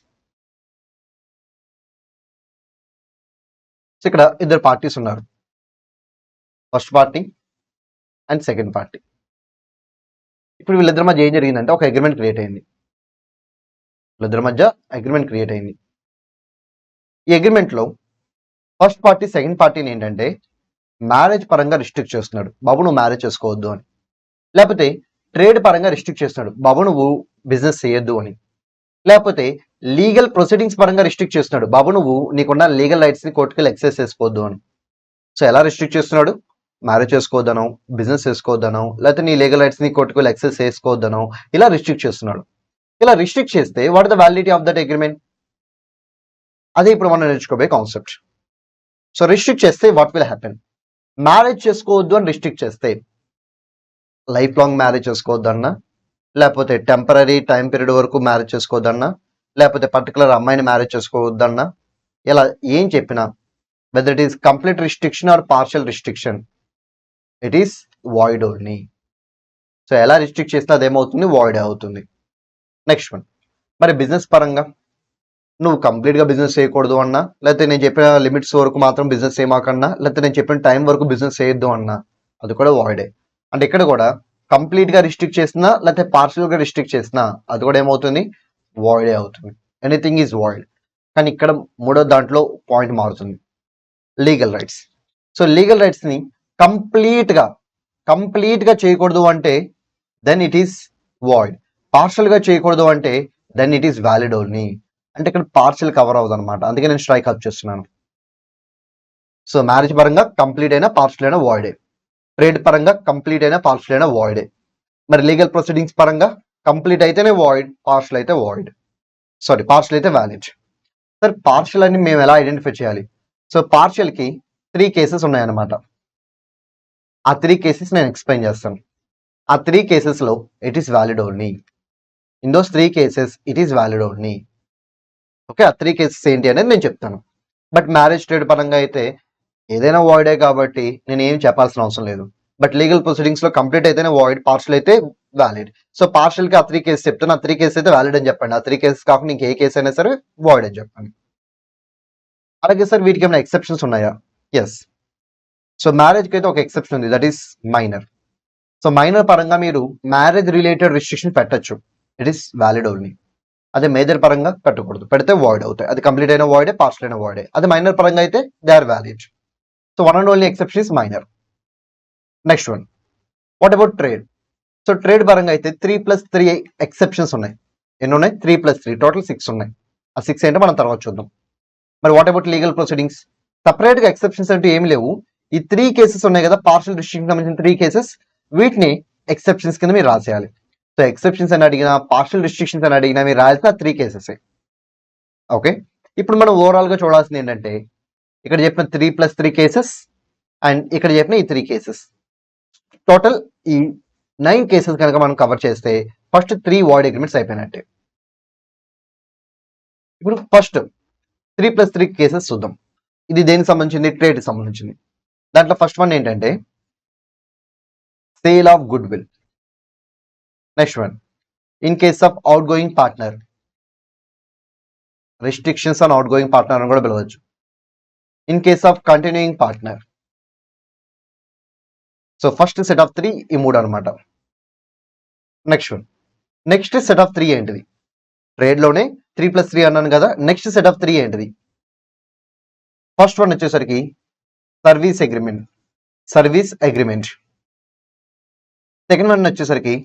సో ఇక్కడ ఇద్దరు పార్టీస్ ఉన్నారు, first party and second party. ఇప్పుడు వీళ్ళిద్దరి మధ్య ఏం జరిగిందంటే ఒక అగ్రిమెంట్ క్రియేట్ అయింది. ఈ అగ్రిమెంట్లో ఫస్ట్ పార్టీ సెకండ్ పార్టీని ఏంటంటే మ్యారేజ్ పరంగా రిస్ట్రిక్ట్ చేస్తున్నాడు, బాబు నువ్వు మ్యారేజ్ చేసుకోవద్దు అని. లేకపోతే ట్రేడ్ పరంగా రిస్ట్రిక్ట్ చేస్తున్నాడు, బాబు నువ్వు బిజినెస్ చేయొద్దు అని. లేకపోతే లీగల్ ప్రొసీడింగ్స్ పరంగా రిస్ట్రిక్ట్ చేస్తున్నాడు, బాబు నువ్వు నీకున్న లీగల్ రైట్స్ని కోర్టుకి ఎక్సైజ్ చేసుకోవద్దు అని. సో ఎలా రిస్ట్రిక్ట్ చేస్తున్నాడు? మ్యారేజ్ చేసుకోవద్దనో, బిజినెస్ చేసుకోవద్దనో, లేకపోతే నీ లీగల్ రైట్స్ని కోర్టుకి ఎక్సైజ్ చేసుకోవద్దనో ఇలా రిస్ట్రిక్ట్ చేస్తున్నాడు. ఇలా రిస్ట్రిక్ట్ చేస్తే what the validity of that agreement? అదే ఇప్పుడు మనం నేర్చుకోబోయే కాన్సెప్ట్. సో రిస్ట్రిక్ట్ చేస్తే వాట్ విల్ హ్యాపెన్? మ్యారేజ్ చేసుకోవద్దు అని రిస్ట్రిక్ట్ చేస్తే లైఫ్ లాంగ్ మ్యారేజ్ చేసుకోవద్దన్నా, లేకపోతే టెంపరీ టైం పీరియడ్ వరకు మ్యారేజ్ చేసుకోవద్దన్నా, లేకపోతే పర్టికులర్ అమ్మాయిని మ్యారేజ్ చేసుకోవద్దన్నా, ఇలా ఏం చెప్పినా whether it is complete restriction are partial restriction, it is void only. So ఎలా రిస్ట్రిక్ట్ చేస్తే అదేమవుతుంది? వాయిడ్ అవుతుంది. నెక్స్ట్ వన్, మరి బిజినెస్ పరంగా నువ్వు కంప్లీట్గా బిజినెస్ చేయకూడదు అన్నా, లేకపోతే నేను చెప్పిన లిమిట్స్ వరకు మాత్రం బిజినెస్ చేయమాకన్నా, లేకపోతే నేను చెప్పిన టైం వరకు బిజినెస్ చేయొద్దు అన్నా, అది కూడా వాయిడే. అంటే ఇక్కడ కూడా కంప్లీట్గా రిస్ట్రిక్ట్ చేసినా లేకపోతే పార్షియల్గా రిస్ట్రిక్ట్ చేసినా అది కూడా ఏమవుతుంది? వాయిడే అవుతుంది. Anything is void. కానీ ఇక్కడ మూడో దాంట్లో పాయింట్ మారుతుంది, లీగల్ రైట్స్. సో లీగల్ రైట్స్ని కంప్లీట్గా చేయకూడదు అంటే దెన్ ఇట్ ఈస్ వాయిడ్. పార్షియల్గా చేయకూడదు అంటే then it is valid only. అంటే ఇక్కడ పార్షియల్ కవర్ అవ్వదు అనమాట, అందుకే నేను స్ట్రైక్ అప్ చేస్తున్నాను. సో మ్యారేజ్ పరంగా కంప్లీట్ అయినా పార్షియల్ అయినా వాయిడే, ట్రేడ్ పరంగా కంప్లీట్ అయినా పార్షియల్ అయినా వాయిడే. మరి లీగల్ ప్రొసీడింగ్స్ పరంగా కంప్లీట్ అయితేనే వాయిడ్, పార్షియల్ అయితే వాయిడ్, సారీ పార్షియల్ అయితే వ్యాలిడ్. సార్ పార్షియల్ అని మేము ఎలా ఐడెంటిఫై చేయాలి? సో పార్షియల్కి 3 కేసెస్ ఉన్నాయన్నమాట. ఆ 3 కేసెస్ నేను ఎక్స్ప్లెయిన్ చేస్తాను. ఆ 3 కేసెస్లో it is valid only. In those 3 cases it is valid only. Okay, ఆ 3 కేసెస్ ఏంటి అనేది నేను చెప్తాను. బట్ మ్యారేజ్ ట్రేడ్ పరంగా అయితే ఏదైనా వాయిడే కాబట్టి నేను ఏం చెప్పాల్సిన అవసరం లేదు. బట్ లీగల్ ప్రొసీడింగ్స్ లో కంప్లీట్ అయితేనే వాయిడ్, పార్షియల్ అయితే వ్యాలిడ్. సో పార్షియల్ కి ఆ 3 కేసెస్ చెప్తాను, ఆ 3 కేసెస్ అయితే వ్యాలిడ్ అని చెప్పండి. ఆ 3 కేసెస్ కాకుండా ఇంకే కేసు అయినా సరే వాయిడ్ అని చెప్పండి. అలాగే సార్ వీటికి ఏమైనా ఎక్సెప్షన్స్ ఉన్నాయా? ఎస్. సో మ్యారేజ్కి అయితే ఒక ఎక్సెప్షన్ ఉంది, that is minor. So minor పరంగా మీరు మ్యారేజ్ రిలేటెడ్ రిస్ట్రిక్షన్ పెట్టచ్చు, ఇట్ ఈస్ వ్యాలిడ్ ఓన్లీ. అదే మేజర్ పరంగా పెట్టకూడదు, పెడితే వాయిడ్ అవుతాయి. అది కంప్లీట్ అయిన వాయిడే, పార్షియల్ అయిన వాయిడే. అది మైనర్ పరంగా అయితే they are valid. So one and only exception is minor. Next one, what about trade? So trade పరంగా అయితే 3+3 ఎక్సెప్షన్స్ ఉన్నాయి. ఎన్ని ఉన్నాయి? 3+3, టోటల్ 6 ఉన్నాయి. ఆ 6 ఏంటో మనం తర్వాత చూద్దాం. మరి what about legal proceedings? Separate గా ఎక్సెప్షన్స్ అంటూ ఏమి లేవు. ఈ 3 కేసెస్ ఉన్నాయి కదా, పార్షియల్ రిస్ట్రిక్షన్ సంబంధించిన 3 కేసెస్, వీటిని ఎక్సెప్షన్స్ కింద మీరు రాసేయాలి. సో ఎక్సెప్షన్స్ అని అడిగినా, పార్షియల్ రిస్ట్రిక్షన్స్ అని అడిగినా మీరు రాయాల్సిన 3 కేసెస్. ఓకే, ఇప్పుడు మనం ఓవరాల్ గా చూడాల్సింది ఏంటంటే ఇక్కడ చెప్పిన 3+3 కేసెస్ అండ్ ఇక్కడ చెప్పిన ఈ 3 కేసెస్, టోటల్ ఈ 9 కేసెస్ కనుక మనం కవర్ చేస్తే ఫస్ట్ 3 వాయిడ్ అగ్రిమెంట్స్ అయిపోయినట్టే. ఇప్పుడు ఫస్ట్ 3+3 కేసెస్ చూద్దాం. ఇది దేనికి సంబంధించింది? ట్రేడ్ సంబంధించింది. దాంట్లో ఫస్ట్ వన్ ఏంటంటే sale of good will. Next one, in case of out going partner, restrictions on out going partner అని కూడా పిలవచ్చు. In case of continuing partner. So first set of 3 ఈ 3 అనమాట. Next one, next set of 3 ఏంటిది? Trade లోనే 3+3 అన్నాను కదా, next set of 3 ఏంటిది? ఫస్ట్ వన్ వచ్చేసరికి service agreement, service agreement. Second one వచ్చేసరికి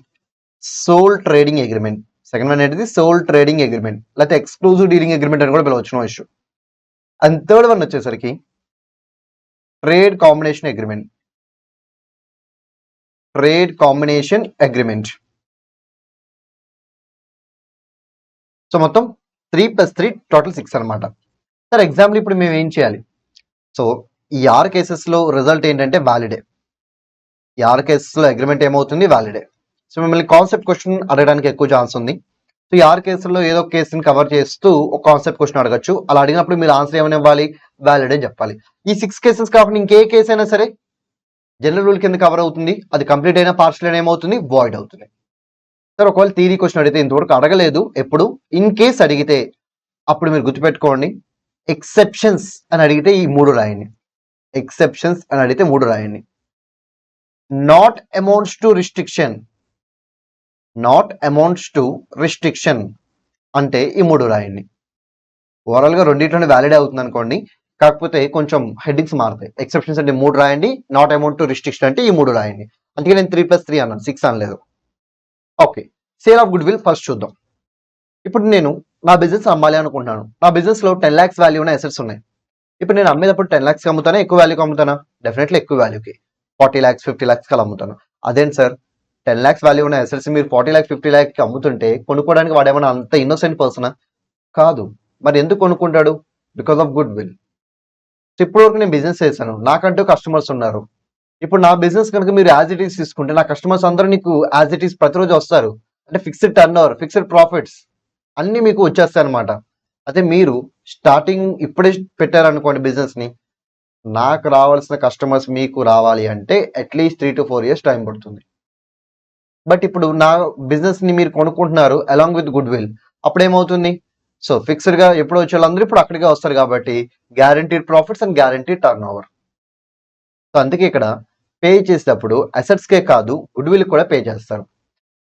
sole trading agreement. Second one ఏంటిది? సోల్ ట్రేడింగ్ అగ్రిమెంట్, లేకపోతే ఎక్స్క్లూజివ్ డీలింగ్ అగ్రిమెంట్ అని కూడా పిలవచ్చు, no issue. And third one వచ్చేసరికి trade combination agreement, trade combination agreement. So మొత్తం 3+3 total 6 అనమాట. సార్ ఎగ్జాంపుల్ ఇప్పుడు మేము ఏం చేయాలి? సో ఈ 6 కేసెస్లో రిజల్ట్ ఏంటంటే వ్యాలిడే. ఈ 6 కేసెస్లో అగ్రిమెంట్ ఏమవుతుంది? వ్యాలిడే. సో మిమ్మల్ని కాన్సెప్ట్ క్వశ్చన్ అడగడానికి ఎక్కువ ఛాన్స్ ఉంది. సో ఈ 6 కేసుల్లో ఏదో ఒక కేసుని కవర్ చేస్తూ ఒక కాన్సెప్ట్ క్వశ్చన్ అడగచ్చు. అలా అడిగినప్పుడు మీరు ఆన్సర్ ఏమైనా ఇవ్వాలి? వ్యాలిడ్ అని చెప్పాలి. ఈ 6 కేసెస్ కాకుండా ఇంకే కేసు అయినా సరే జనరల్ రూల్ కింద కవర్ అవుతుంది. అది కంప్లీట్ అయినా పార్షియల్ అయినా ఏమవుతుంది? వాయిడ్ అవుతుంది. సార్ ఒకవేళ థియరీ క్వశ్చన్ అడిగితే ఇంతవరకు అడగలేదు ఎప్పుడు, ఇన్ కేస్ అడిగితే అప్పుడు మీరు గుర్తుపెట్టుకోండి, ఎక్సెప్షన్స్ అని అడిగితే ఈ 3 రాయండి. ఎక్సెప్షన్స్ అని అడిగితే 3 రాయండి. Not amounts to restriction, not amounts to restriction అంటే ఈ 3 రాయండి. ఓవరాల్ గా రెండింటిలోనే వ్యాలిడ్ అవుతుంది అనుకోండి, కాకపోతే కొంచెం హెడ్డింగ్స్ మారుతాయి. ఎక్సెప్షన్స్ అంటే 3 రాయండి, నాట్ అమౌంట్ టు రిస్ట్రిక్షన్ అంటే ఈ 3 రాయండి. అందుకే నేను 3+3 అన్నాను, 6 అనలేదు. Okay, sale of good will first చూద్దాం. ఇప్పుడు నేను నా బిజినెస్ అమ్మాలి అనుకుంటున్నాను. నా బిజినెస్ లో 10 lakhs వాల్యూ ఉన్న అసెట్స్ ఉన్నాయి. ఇప్పుడు నేను అమ్మేటప్పుడు 10 lakhs అమ్ముతానా, ఎక్కువ వాల్యూకి అమ్ముతానా? డెఫినెట్లీ ఎక్కువ వాల్యూకి, 40 lakhs 50 lakhs అలా అమ్ముతాను. అదేంటి సార్ 10 lakhs వాల్యూ ఉన్న అసెట్స్ మీరు 40 lakhs 50 lakhs అమ్ముతుంటే కొనుక్కోవడానికి వాడేమన్నా అంత ఇన్నోసెంట్ పర్సనా? కాదు. మరి ఎందుకు కొనుక్కుంటాడు? Because of goodwill. ఇప్పుడు వరకు నేను బిజినెస్ చేశాను, నాకంటూ కస్టమర్స్ ఉన్నారు. ఇప్పుడు నా బిజినెస్ కనుక మీరు యాజ్ ఇట్ ఈస్ తీసుకుంటే నా కస్టమర్స్ అందరూ నీకు యాజ్ ఇట్ ఈస్ ప్రతిరోజు వస్తారు. అంటే fixed turn over, fixed profits అన్ని మీకు వచ్చేస్తాయి అనమాట. అదే మీరు స్టార్టింగ్ ఇప్పుడే పెట్టారనుకోండి బిజినెస్ ని, నాకు రావాల్సిన కస్టమర్స్ మీకు రావాలి అంటే అట్లీస్ట్ 3 to 4 years టైం పడుతుంది. బట్ ఇప్పుడు నా బిజినెస్ ని మీరు కొనుక్కుంటున్నారు అలాంగ్ విత్ గుడ్ విల్, అప్పుడేమవుతుంది? సో ఫిక్స్డ్ గా ఎప్పుడు వచ్చే వాళ్ళందరూ ఇప్పుడు అక్కడికే వస్తారు కాబట్టి guaranteed profits and guaranteed turnover. So అందుకే ఇక్కడ పే చేసేటప్పుడు అసెట్స్ కే కాదు గుడ్ విల్ కూడా పే చేస్తారు.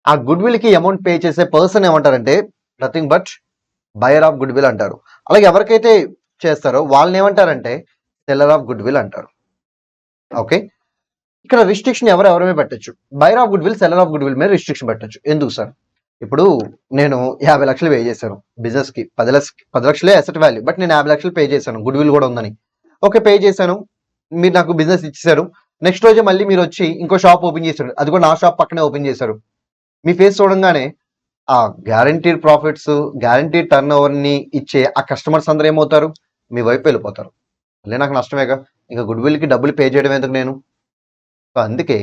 ఆ గుడ్ విల్ కి అమౌంట్ పే చేసే పర్సన్ ఏమంటారంటే nothing but buyer of good will అంటారు. అలాగే ఎవరికైతే చేస్తారో వాళ్ళని ఏమంటారంటే సెల్లర్ ఆఫ్ గుడ్ విల్ అంటారు. ఓకే, ఇక్కడ రిస్ట్రిక్షన్ ఎవరెవరమే పెట్టచ్చు. Buyer of goodwill, seller of good will మీద రిస్ట్రిక్షన్ పెట్టచ్చు. ఎందుకు సార్? ఇప్పుడు నేను 50 లక్షలు పే చేశాను బిజినెస్కి, 10 లక్షలే అసెట్ వాల్యూ, బట్ నేను 50 లక్షలు పే చేశాను, గుడ్ విల్ కూడా ఉందని. ఓకే, పే చేశాను, మీరు నాకు బిజినెస్ ఇచ్చేసారు. నెక్స్ట్ రోజే మళ్ళీ మీరు వచ్చి ఇంకో షాప్ ఓపెన్ చేశారు, అది కూడా నా షాప్ పక్కనే ఓపెన్ చేశారు. మీ ఫేస్ చూడంగానే ఆ గ్యారంటీడ్ ప్రాఫిట్స్, గ్యారంటీడ్ టర్న్ ఓవర్ని ఇచ్చే ఆ కస్టమర్స్ అందరూ ఏమవుతారు? మీ వైపు వెళ్ళిపోతారు. మళ్ళీ నాకు నష్టమేగా, ఇంకా గుడ్ విల్కి డబ్బులు పే చేయడం ఎందుకు నేను? సో అందుకే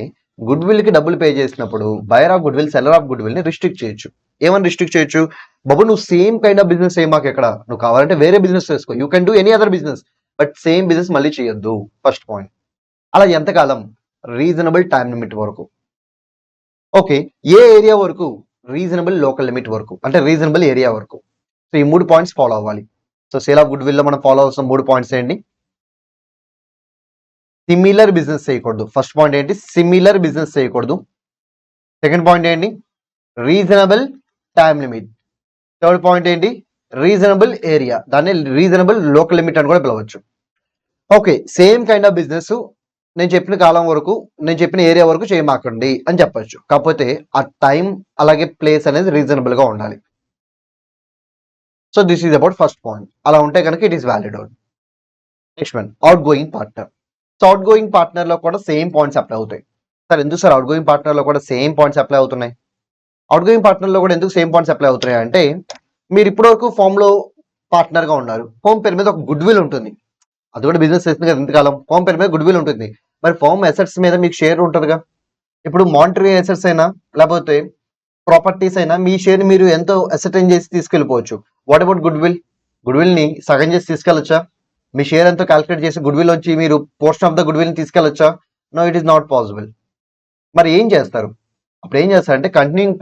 గుడ్ విల్కి డబ్బులు పే చేసినప్పుడు buyer of goodwill, seller of గుడ్ విల్ని రిస్ట్రిక్ట్ చేయొచ్చు. ఏమని రిస్ట్రిక్ట్ చేయొచ్చు? బాబు నువ్వు సేమ్ కైండ్ ఆఫ్ బిజినెస్ ఏం మాకు ఎక్కడ, నువ్వు కావాలంటే వేరే బిజినెస్ చేసుకో, you can do any other business, but same business మళ్ళీ చేయొద్దు. First point. అలా ఎంతకాలం? రీజనబుల్ టైం లిమిట్ వరకు. ఓకే, ఏ ఏరియా వరకు? రీజనబుల్ లోకల్ లిమిట్ వరకు, అంటే రీజనబుల్ ఏరియా వరకు. సో ఈ 3 పాయింట్స్ ఫాలో అవ్వాలి. So sale of good will లో మనం ఫాలో అవసరం 3 పాయింట్స్ ఏంటి? సిమిలర్ బిజినెస్ చేయకూడదు. ఫస్ట్ పాయింట్ ఏంటి? సిమిలర్ బిజినెస్ చేయకూడదు. సెకండ్ పాయింట్ ఏంటి? Reasonable time limit. Third point ఏంటి? రీజనబుల్ ఏరియా, దాన్ని రీజనబుల్ లోకల్ లిమిట్ అని కూడా పిలవచ్చు. Okay, same kind of business నేను చెప్పిన కాలం వరకు, నేను చెప్పిన ఏరియా వరకు చేయమాకండి అని చెప్పొచ్చు. కాకపోతే ఆ టైం అలాగే ప్లేస్ అనేది రీజనబుల్ గా ఉండాలి. So this is about first point. అలా ఉంటే కనుక it is valid. Next one, out going partner. So out going partner లో కూడా సేమ్ పాయింట్స్ అప్లై అవుతాయి. సార్ ఎందుకు సార్ అవుట్ గోయింగ్ పార్ట్నర్ లో కూడా సేమ్ పాయింట్స్ అప్లై అవుతున్నాయి? అవుట్ గోయింగ్ పార్ట్నర్ లో కూడా ఎందుకు సేమ్ పాయింట్స్ అప్లై అవుతున్నాయి అంటే, మీరు ఇప్పటివరకు ఫామ్ లో పార్ట్నర్ గా ఉన్నారు, ఫామ్ పేరు మీద ఒక గుడ్ విల్ ఉంటుంది, అది కూడా బిజినెస్ చేస్తుంది కదా ఇంతకాలం, ఫామ్ పేరు మీద గుడ్ విల్ ఉంటుంది. మరి ఫామ్ అసెట్స్ మీద మీకు షేర్ ఉంటుందిగా. ఇప్పుడు మానిటరీ అసెట్స్ అయినా లేకపోతే ప్రాపర్టీస్ అయినా మీ షేర్ మీరు ఎంతో అసెటైన్ చేసి తీసుకెళ్ళిపోవచ్చు. What about goodwill? Goodwill ని సగం చేసి తీసుకెళ్ళొచ్చా? మీ షేర్ ఎంతో క్యాల్కులేట్ చేసి గుడ్ విల్ వచ్చి మీరు portion of the goodwill ని తీసుకెళ్ళొచ్చా? No, it is not possible. మరి ఏం చేస్తారు? అప్పుడు ఏం చేస్తారంటే కంటిన్యూయింగ్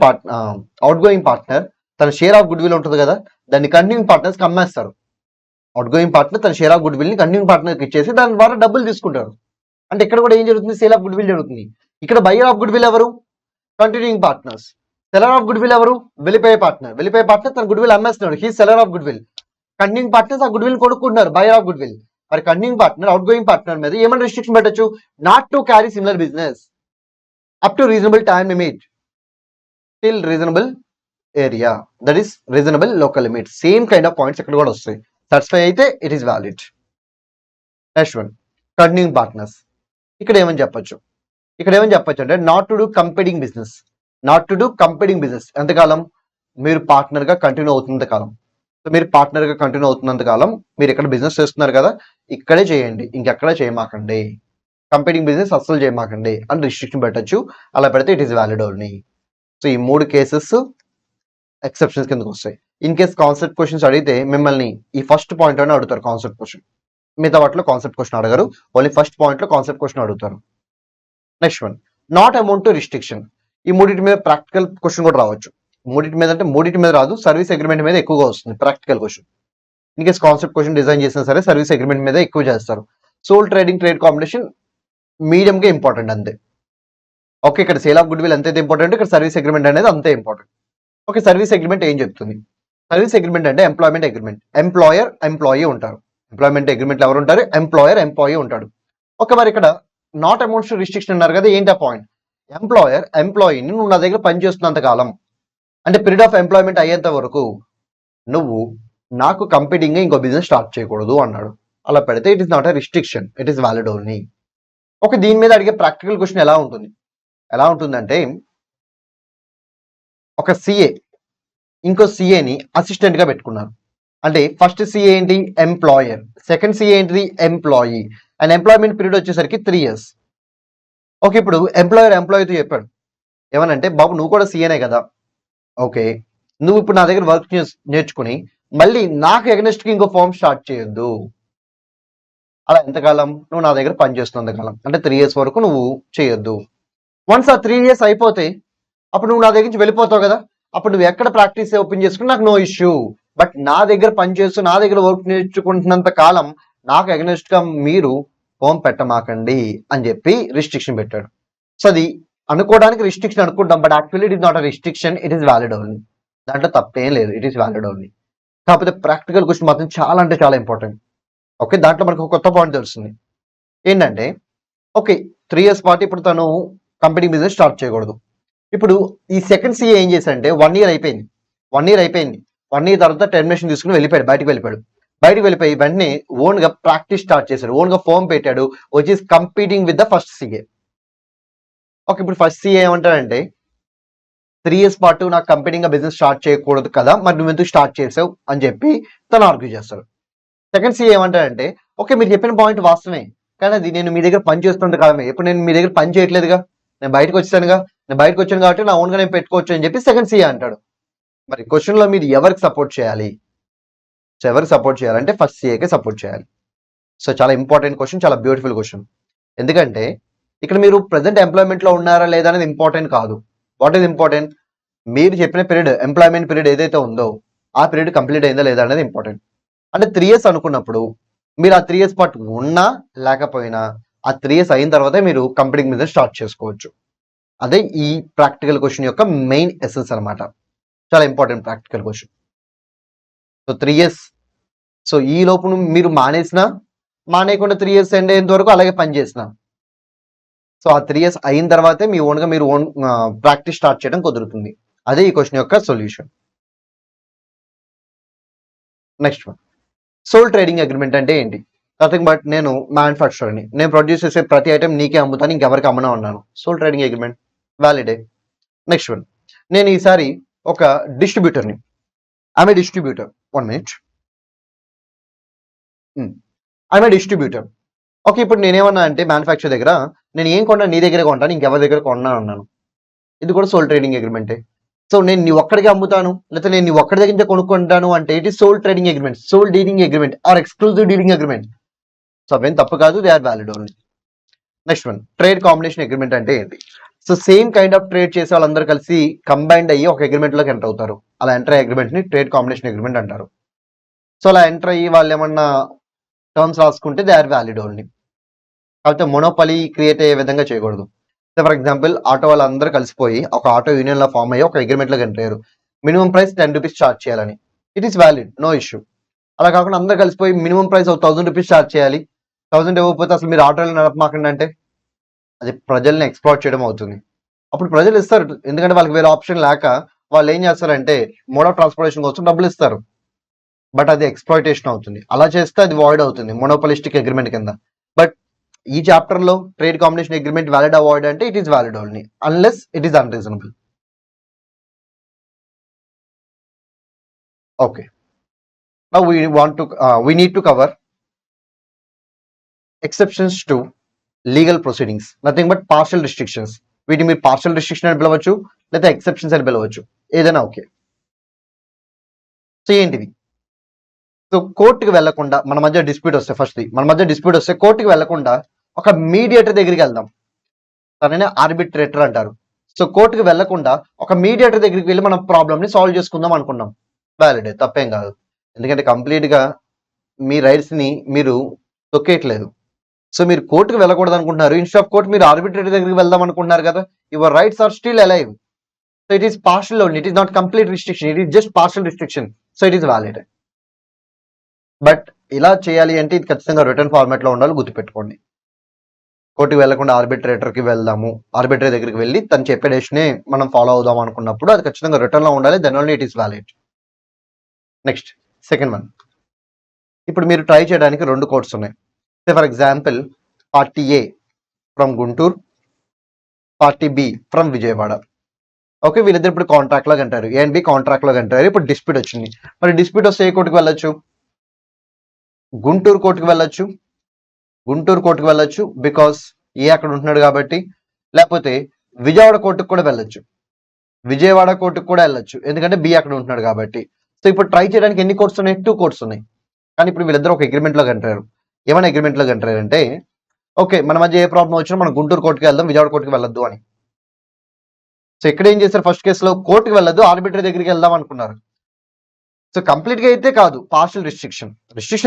అవుట్ గోయింగ్ పార్ట్నర్ తన షేర్ ఆఫ్ గుడ్ విల్ ఉంటుంది కదా, దాన్ని కంటిన్యూయింగ్ పార్ట్నర్స్ కి అమ్మేస్తారు. అవుట్ గోయింగ్ పార్ట్నర్ తన షేర్ ఆఫ్ గుడ్ విల్ ని కంటిన్యూయింగ్ పార్ట్నర్ కి ఇచ్చేసి దాని ద్వారా డబ్బులు తీసుకుంటారు. అంటే ఇక్కడ కూడా ఏం జరుగుతుంది? సేల్ ఆఫ్ గుడ్ విల్ జరుగుతుంది. ఇక్కడ బయ్యర్ ఆఫ్ గుడ్ విల్ ఎవరు? Continuing partners. Seller of goodwill ఎవరు? వెళ్ళిపోయే పార్ట్నర్. వెళ్ళిపోయే పార్ట్నర్ తన గుడ్ విల్ అమ్మేస్తున్నాడు, he seller of goodwill. Continuing partners ఆ గుడ్ విల్ కొనుక్కుంటున్నారు, బయర్ ఆఫ్ గుడ్ విల్. మరి continuing partner outgoing partner మీద ఏమైనా రిస్ట్రిక్షన్ పెట్టచ్చు? Not to carry similar business up to reasonable time limit till reasonable area, that is reasonable local limit. Same kind of points ఇక్కడ కూడా వస్తాయి. Satisfy అయితే it is valid. Next one, continuing partners. ఇక్కడ ఏమని చెప్పొచ్చు? ఇక్కడ ఏమని చెప్పొచ్చు అంటే not to do competing business. Not to do competing business ఎంతకాలం? మీరు పార్ట్నర్ గా కంటిన్యూ అవుతున్నంత కాలం. సో మీరు పార్ట్నర్ గా కంటిన్యూ అవుతున్నంత కాలం మీరు ఇక్కడ బిజినెస్ చేస్తున్నారు కదా, ఇక్కడే చేయండి, ఇంకెక్కడే చేయమాకండి, కంపెటింగ్ బిజినెస్ అస్సలు చేయమాకండి అని రిస్ట్రిక్షన్ పెట్టచ్చు. అలా పెడితే it is valid only. So ఈ 3 కేసెస్ ఎక్సెప్షన్స్ కిందకు వస్తాయి. ఇన్ కేస్ కాన్సెప్ట్ క్వశ్చన్స్ అడిగితే మిమ్మల్ని ఈ ఫస్ట్ పాయింట్ లోనే అడుగుతారు కాన్సెప్ట్ క్వశ్చన్. మిగతా వాటిలో కాన్సెప్ట్ క్వశ్చన్ అడగరు, ఓన్లీ ఫస్ట్ పాయింట్ లో కాన్సెప్ట్ క్వశ్చన్ అడుగుతారు. Next one, not amount to restriction. ఈ మూడింటి మీద ప్రాక్టికల్ క్వశ్చన్ కూడా రావచ్చు. మూడింటి మీద అంటే మూడింటి మీద రాదు, సర్వీస్ అగ్రిమెంట్ మీద ఎక్కువగా వస్తుంది practical question. In case concept question design చేసినా సరే సర్వీస్ అగ్రిమెంట్ మీద ఎక్కువ చేస్తారు. Sole trading, trade combination medium గా ఇంపార్టెంట్ అంతే. ఓకే, ఇక్కడ సేల్ ఆఫ్ గుడ్ విల్ ఎంత ఇంపార్టెంట్, ఇక్కడ సర్వీస్ అగ్రిమెంట్ అనేది అంతే ఇంపార్టెంట్. ఓకే, సర్వీస్ అగ్రిమెంట్ ఏం చెప్తుంది? సర్వీస్ అగ్రిమెంట్ అంటే ఎంప్లాయ్మెంట్ అగ్రిమెంట్. ఎంప్లాయర్ ఎంప్లాయీ ఉంటారు. ఎంప్లాయ్మెంట్ అగ్రిమెంట్ ఎవరు ఉంటారు? ఎంప్లాయర్ ఎంప్లాయీ ఉంటాడు. ఓకే, మరి ఇక్కడ నాట్ అమౌంట్స్ టు రిస్ట్రిక్షన్ అన్నారు కదా, ఏంటి ఆ పాయింట్? ఎంప్లాయర్ ఎంప్లాయీని నువ్వు నా దగ్గర పనిచేస్తున్నంత కాలం, అంటే పీరియడ్ ఆఫ్ ఎంప్లాయ్మెంట్ అయ్యేంత వరకు నువ్వు నాకు కంపెటింగ్ ఇంకో బిజినెస్ స్టార్ట్ చేయకూడదు అన్నాడు. అలా పెడితే it is not a restriction, it is valid only. Okay, దీని మీద అడిగే ప్రాక్టికల్ క్వశ్చన్ ఎలా ఉంటుంది? ఎలా ఉంటుందంటే, ఒక సిఏ ఇంకో సిఏని అసిస్టెంట్ గా పెట్టుకున్నారు. అంటే ఫస్ట్ సిఏ ఏంటి? ఎంప్లాయర్. సెకండ్ సిఏ ఏంటిది? ఎంప్లాయీ. అండ్ ఎంప్లాయ్మెంట్ పీరియడ్ వచ్చేసరికి 3 years. ఓకే, ఇప్పుడు ఎంప్లాయర్ ఎంప్లాయీతో చెప్పాడు ఏమనంటే, బాబు నువ్వు కూడా సిఏనే కదా, ఓకే నువ్వు ఇప్పుడు నా దగ్గర వర్క్ నేర్చుకుని మళ్ళీ నాకు ఎగనెస్ట్ కి ఇంకో ఫార్మ్ స్టార్ట్ చేయొద్దు. అలా ఎంతకాలం? నువ్వు నా దగ్గర పనిచేస్తున్నంత కాలం, అంటే 3 years వరకు నువ్వు చేయొద్దు. వన్స్ ఆ 3 years అయిపోతే అప్పుడు నువ్వు నా దగ్గర నుంచి వెళ్ళిపోతావు కదా, అప్పుడు నువ్వు ఎక్కడ ప్రాక్టీస్ ఓపెన్ చేసుకుని నాకు నో ఇష్యూ. బట్ నా దగ్గర పనిచేస్తూ నా దగ్గర వర్క్ నేర్చుకుంటున్నంత కాలం నాకు అగెనెస్ట్ గా మీరు ఫామ్ పెట్టమాకండి అని చెప్పి రిస్ట్రిక్షన్ పెట్టాడు. సో అది అనుకోవడానికి రిస్ట్రిక్షన్ అనుకుంటాం, but actually it is not a restriction, it is valid only. దాంట్లో తప్పేం లేదు, ఇట్ ఈస్ వ్యాలిడ్ ఓన్లీ. కాకపోతే ప్రాక్టికల్ క్వశ్చన్ మాత్రం చాలా అంటే చాలా ఇంపార్టెంట్. ఓకే, దాంట్లో మనకు ఒక కొత్త పాయింట్ తెలుస్తుంది ఏంటంటే, ఓకే 3 years పాటు ఇప్పుడు తను కంపెనీ బిజినెస్ స్టార్ట్ చేయకూడదు. ఇప్పుడు ఈ సెకండ్ సీఏ ఏం చేశాడంటే 1 year అయిపోయింది. 1 year తర్వాత టెర్మినేషన్ తీసుకుని వెళ్ళిపోయాడు, బయటకు వెళ్ళిపోయి వెంటనే ఓన్ గా ప్రాక్టీస్ స్టార్ట్ చేశాడు, ఓన్ గా ఫర్మ్ పెట్టాడు, which is competing with the first CA. Okay, ఇప్పుడు ఫస్ట్ సీఏ ఏమంటాడంటే 3 years పాటు నాకు కంపెనీగా బిజినెస్ స్టార్ట్ చేయకూడదు కదా, మరి నువ్వు ఎందుకు స్టార్ట్ చేసావు అని చెప్పి తను ఆర్గ్యూ చేస్తాడు. సెకండ్ సీఏ ఏమంటాడంటే ఓకే, మీరు చెప్పిన పాయింట్ వాస్తవమే, కానీ అది నేను మీ దగ్గర పని చేస్తుంటే కాదమే, ఇప్పుడు నేను మీ దగ్గర పని చేయట్లేదుగా, నేను బయటకు వచ్చాను కాబట్టి నా ఓన్గా నేను పెట్టుకోవచ్చు అని చెప్పి సెకండ్ సీఏ అంటాడు. మరి క్వశ్చన్ లో మీరు ఎవరికి సపోర్ట్ చేయాలి? సో ఎవరికి సపోర్ట్ చేయాలంటే ఫస్ట్ సీఏకే సపోర్ట్ చేయాలి. సో చాలా ఇంపార్టెంట్ క్వశ్చన్, చాలా బ్యూటిఫుల్ క్వశ్చన్. ఎందుకంటే ఇక్కడ మీరు ప్రెసెంట్ ఎంప్లాయ్మెంట్ లో ఉన్నారా లేదా అనేది ఇంపార్టెంట్ కాదు. What is important? మీరు చెప్పిన పీరియడ్, ఎంప్లాయ్మెంట్ పీరియడ్ ఏదైతే ఉందో ఆ పీరియడ్ కంప్లీట్ అయిందా లేదా అనేది ఇంపార్టెంట్. అంటే 3 years అనుకున్నప్పుడు మీరు ఆ 3 years పాటు ఉన్నా లేకపోయినా ఆ 3 years అయిన తర్వాతే మీరు కంపెనీ మీద స్టార్ట్ చేసుకోవచ్చు. అదే ఈ ప్రాక్టికల్ క్వశ్చన్ యొక్క మెయిన్ ఎసెన్స్ అనమాట. చాలా important practical question. So 3 years, so ఈ లోపు మీరు మానేయకుండా 3 years ఎండ్ అయ్యేంత వరకు అలాగే పని చేసిన, సో ఆ 3 years అయిన తర్వాతే మీ ఓన్గా మీరు ప్రాక్టీస్ స్టార్ట్ చేయడం కుదురుతుంది. అదే ఈ క్వశ్చన్ యొక్క solution. Next one, sole trading agreement అంటే ఏంటి? నథింగ్ బట్ నేను మ్యానుఫ్యాక్చరర్ని, నేను ప్రొడ్యూస్ చేసే ప్రతి ఐటమ్ నీకే అమ్ముతాను, ఇంకెవరికి అమ్మనా ఉన్నాను. సోల్ ట్రేడింగ్ అగ్రిమెంట్ వ్యాలిడే. నెక్స్ట్ వన్, నేను ఈసారి ఒక డిస్ట్రిబ్యూటర్ని, I'm a distributor. 1 minute. I'm a distributor. Okay, ఇప్పుడు నేనేమన్నా అంటే మ్యానుఫ్యాక్చర్ దగ్గర నేను ఏం కొన్నా నీ దగ్గర కొంటాను, ఇంకెవరి దగ్గర కొన్నా అన్నాను. ఇది కూడా సోల్ ట్రేడింగ్ అగ్రిమెంటే. సో నేను నీ ఒక్కడికి అమ్ముతాను, లేకపోతే నేను నీ ఒక్కడి దగ్గర నుంచి కొనుక్కుంటాను అంటే it is sole trading agreement, sole dealing agreement or exclusive dealing agreement. So అవేం తప్పు కాదు, they are valid only. Next one, trade combination agreement అంటే ఏంటి? So same kind of trade చేసే వాళ్ళందరూ కలిసి కంబైన్డ్ అయ్యి ఒక అగ్రిమెంట్ లోకి ఎంటర్ అవుతారు. అలా ఎంటర్ అయ్యే అగ్రిమెంట్ ని ట్రేడ్ కాంబినేషన్ అగ్రిమెంట్ అంటారు. సో అలా ఎంటర్ అయ్యి వాళ్ళు ఏమన్నా టర్మ్స్ రాసుకుంటే దే ఆర్ వ్యాలిడ్ ఓన్లీ. కాకపోతే మొనోపలి క్రియేట్ అయ్యే విధంగా చేయకూడదు. ఫర్ ఎగ్జాంపుల్, ఆటో వాళ్ళందరూ కలిసిపోయి ఒక ఆటో యూనియన్ లో ఫామ్ అయ్యి ఒక అగ్రిమెంట్ లోకి ఎంటర్ అయ్యారు, మినిమం ప్రైస్ 10 rupees చార్జ్ చేయాలని. It is valid, no issue. అలా కాకుండా అందరూ కలిసిపోయి మినిమం ప్రైస్ 1000 rupees చార్జ్ చేయాలి, 1000 ఇవ్వకపోతే అసలు మీరు ఆటోలు నడపమాకండి అంటే అది ప్రజల్ని ఎక్స్ప్లాయిట్ చేయడం అవుతుంది. అప్పుడు ప్రజలు ఇస్తారు, ఎందుకంటే వాళ్ళకి వేరే ఆప్షన్ లేక వాళ్ళు ఏం చేస్తారంటే మోడ్ ఆఫ్ ట్రాన్స్పోర్టేషన్ కోసం డబ్బులు ఇస్తారు, బట్ అది ఎక్స్ప్లాయిటేషన్ అవుతుంది. అలా చేస్తే అది వాయిడ్ అవుతుంది, మోనోపలిస్టిక్ అగ్రిమెంట్ కింద. బట్ ఈ చాప్టర్ లో trade combination agreement valid or void అంటే it is valid only unless it is unreasonable. Okay, now we need to cover exceptions to legal proceedings, nothing but partial restrictions. వీటిని మీరు partial restriction అని పిలవచ్చు, లేదా exceptions అని పిలవచ్చు, ఏదైనా ఓకే. సో ఏంటివి? సో కోర్టుకి వెళ్లకుండా మన మధ్య డిస్ప్యూట్ వస్తే కోర్టుకి వెళ్లకుండా ఒక మీడియేటర్ దగ్గరికి వెళ్దాం, తననే ఆర్బిట్రేటర్ అంటారు. సో కోర్టుకి వెళ్లకుండా ఒక మీడియేటర్ దగ్గరికి వెళ్ళి మనం ప్రాబ్లమ్ ని సాల్వ్ చేసుకుందాం అనుకున్నాం, వ్యాలిడే, తప్పేం కాదు. ఎందుకంటే కంప్లీట్ గా మీ రైట్స్ ని మీరు తొక్కేయట్లేదు. సో మీరు కోర్టుకు వెళ్ళకూడదు అనుకుంటున్నారు, ఇన్స్టెడ్ ఆఫ్ కోర్ట్ మీరు ఆర్బిట్రేటర్ దగ్గరికి వెళ్దాం అనుకుంటున్నారు కదా, your rights are still alive. So it is partial only, it is not complete restriction, it is just partial restriction. So it is valid. But ఇలా చేయాలి అంటే ఇది ఖచ్చితంగా రిటర్న్ ఫార్మాట్ లో ఉండాలి, గుర్తుపెట్టుకోండి. కోర్టుకి వెళ్లకుండా ఆర్బిట్రేటర్ కి వెళ్దాము, ఆర్బిట్రేటర్ దగ్గరికి వెళ్ళి తను చెప్పే డెసిషన్ మనం ఫాలో అవుదాం అనుకున్నప్పుడు అది ఖచ్చితంగా రిటర్న్ లో ఉండాలి, then only it is valid. Next second one, ఇప్పుడు మీరు ట్రై చేయడానికి 2 కోర్ట్స్ ఉన్నాయి. For example, party A from Guntur, party B from Vijayawada. Okay, వీళ్ళిద్దరు ఇప్పుడు కాంట్రాక్ట్ లాగా అంటారు, ఏ అండ్ బి కాంట్రాక్ట్ లాగా అంటారు. ఇప్పుడు డిస్ప్యూట్ వచ్చింది, మరి డిస్ప్యూట్ వస్తే ఏ కోర్టుకి వెళ్ళొచ్చు? గుంటూరు కోర్టుకి వెళ్ళొచ్చు, బికాస్ ఏ అక్కడ ఉంటున్నాడు కాబట్టి. లేకపోతే విజయవాడ కోర్టుకు కూడా వెళ్ళొచ్చు, విజయవాడ కోర్టుకు కూడా వెళ్ళొచ్చు, ఎందుకంటే బి అక్కడ ఉంటున్నాడు కాబట్టి. సో ఇప్పుడు ట్రై చేయడానికి ఎన్ని కోర్ట్స్ ఉన్నాయి? 2 కోర్ట్స్ ఉన్నాయి. కానీ ఇప్పుడు వీళ్ళిద్దరు ఒక అగ్రిమెంట్ లో అంటారు. ఏమైనా అగ్రిమెంట్ లో అంటారంటే ఓకే, మన మధ్య ఏ ప్రాబ్లం వచ్చినా మనం గుంటూరు కోర్టుకి వెళ్దాం, విజయవాడ కోర్టుకి వెళ్ళొద్దు అని. సో ఇక్కడ ఏం చేశారు? ఫస్ట్ కేసులో కోర్టుకి వెళ్ళొద్దు, ఆర్బిట్రేటర్ దగ్గరికి వెళ్దాం అనుకున్నారు. సో కంప్లీట్ గా అయితే కాదు, పార్షల్ రిస్ట్రిక్షన్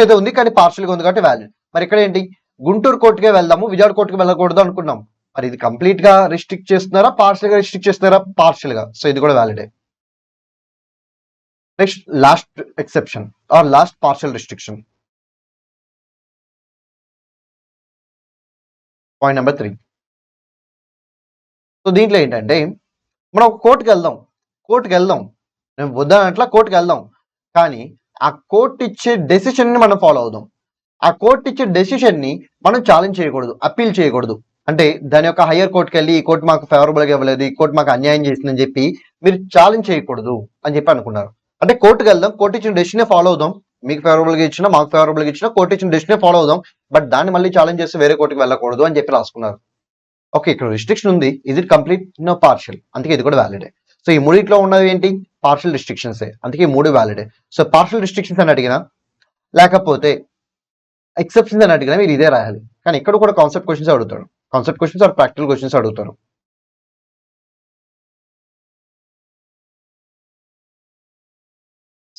అయితే ఉంది, కానీ పార్షల్ గా ఉంది కాబట్టి వ్యాలిడ్. మరి ఇక్కడ ఏంటి? గుంటూరు కోర్టుకే వెళ్దాము, విజయవాడ కోర్టుకి వెళ్ళకూడదు అనుకున్నాం. మరి ఇది కంప్లీట్ గా రిస్ట్రిక్ట్ చేస్తున్నారా, పార్షల్ గా రిస్ట్రిక్ట్ చేస్తున్నారా? పార్షల్ గా. సో ఇది కూడా వ్యాలిడే. Next last exception or last partial restriction, point number 3. So దీంట్లో ఏంటంటే మనం ఒక కోర్టుకి వెళ్దాం నేను వద్దనట్లా కోర్టుకి వెళ్దాం, కానీ ఆ కోర్టు ఇచ్చే డెసిషన్ని మనం ఫాలో అవుదాం. ఆ కోర్టు ఇచ్చే డెసిషన్ని మనం ఛాలెంజ్ చేయకూడదు, అప్పీల్ చేయకూడదు. అంటే దాని యొక్క హయ్యర్ కోర్టుకి వెళ్ళి ఈ కోర్టు మాకు ఫేవరబుల్గా ఇవ్వలేదు, ఈ కోర్టు మాకు అన్యాయం చేసిందని చెప్పి మీరు ఛాలెంజ్ చేయకూడదు అని చెప్పి అనుకున్నారు. అంటే కోర్టుకి వెళ్దాం, కోర్టు ఇచ్చిన డెసిషనే ఫాలో అవుదాం, మీకు ఫేవరబుల్గా ఇచ్చినా మాకు ఫేవరబుల్గా ఇచ్చినా కోర్టు ఇచ్చిన డెసిషనే ఫాలో అవుదాం, బట్ దాన్ని మళ్ళీ ఛాలెంజ్ చేస్తే వేరే కోర్టుకి వెళ్ళకూడదు అని చెప్పి రాసుకున్నారు. ఓకే, ఇక్కడ రిస్ట్రిక్షన్ ఉంది, is it complete? No, partial, అందుకే ఇది కూడా వ్యాలిడే. సో ఈ మూడిట్లో ఉన్నది ఏంటి? పార్షియల్ రిస్ట్రిక్షన్స్, అందుకే ఈ మూడు వ్యాలిడే. సో పార్షియల్ రిస్ట్రిక్షన్స్ అని అడిగినా లేకపోతే ఎక్సెప్షన్స్ అని అడిగినా మీరు ఇదే రాయాలి. కానీ ఇక్కడ కూడా కాన్సెప్ట్ క్వశ్చన్స్ అడుగుతాడు, concept questions or practical questions అడుగుతారు.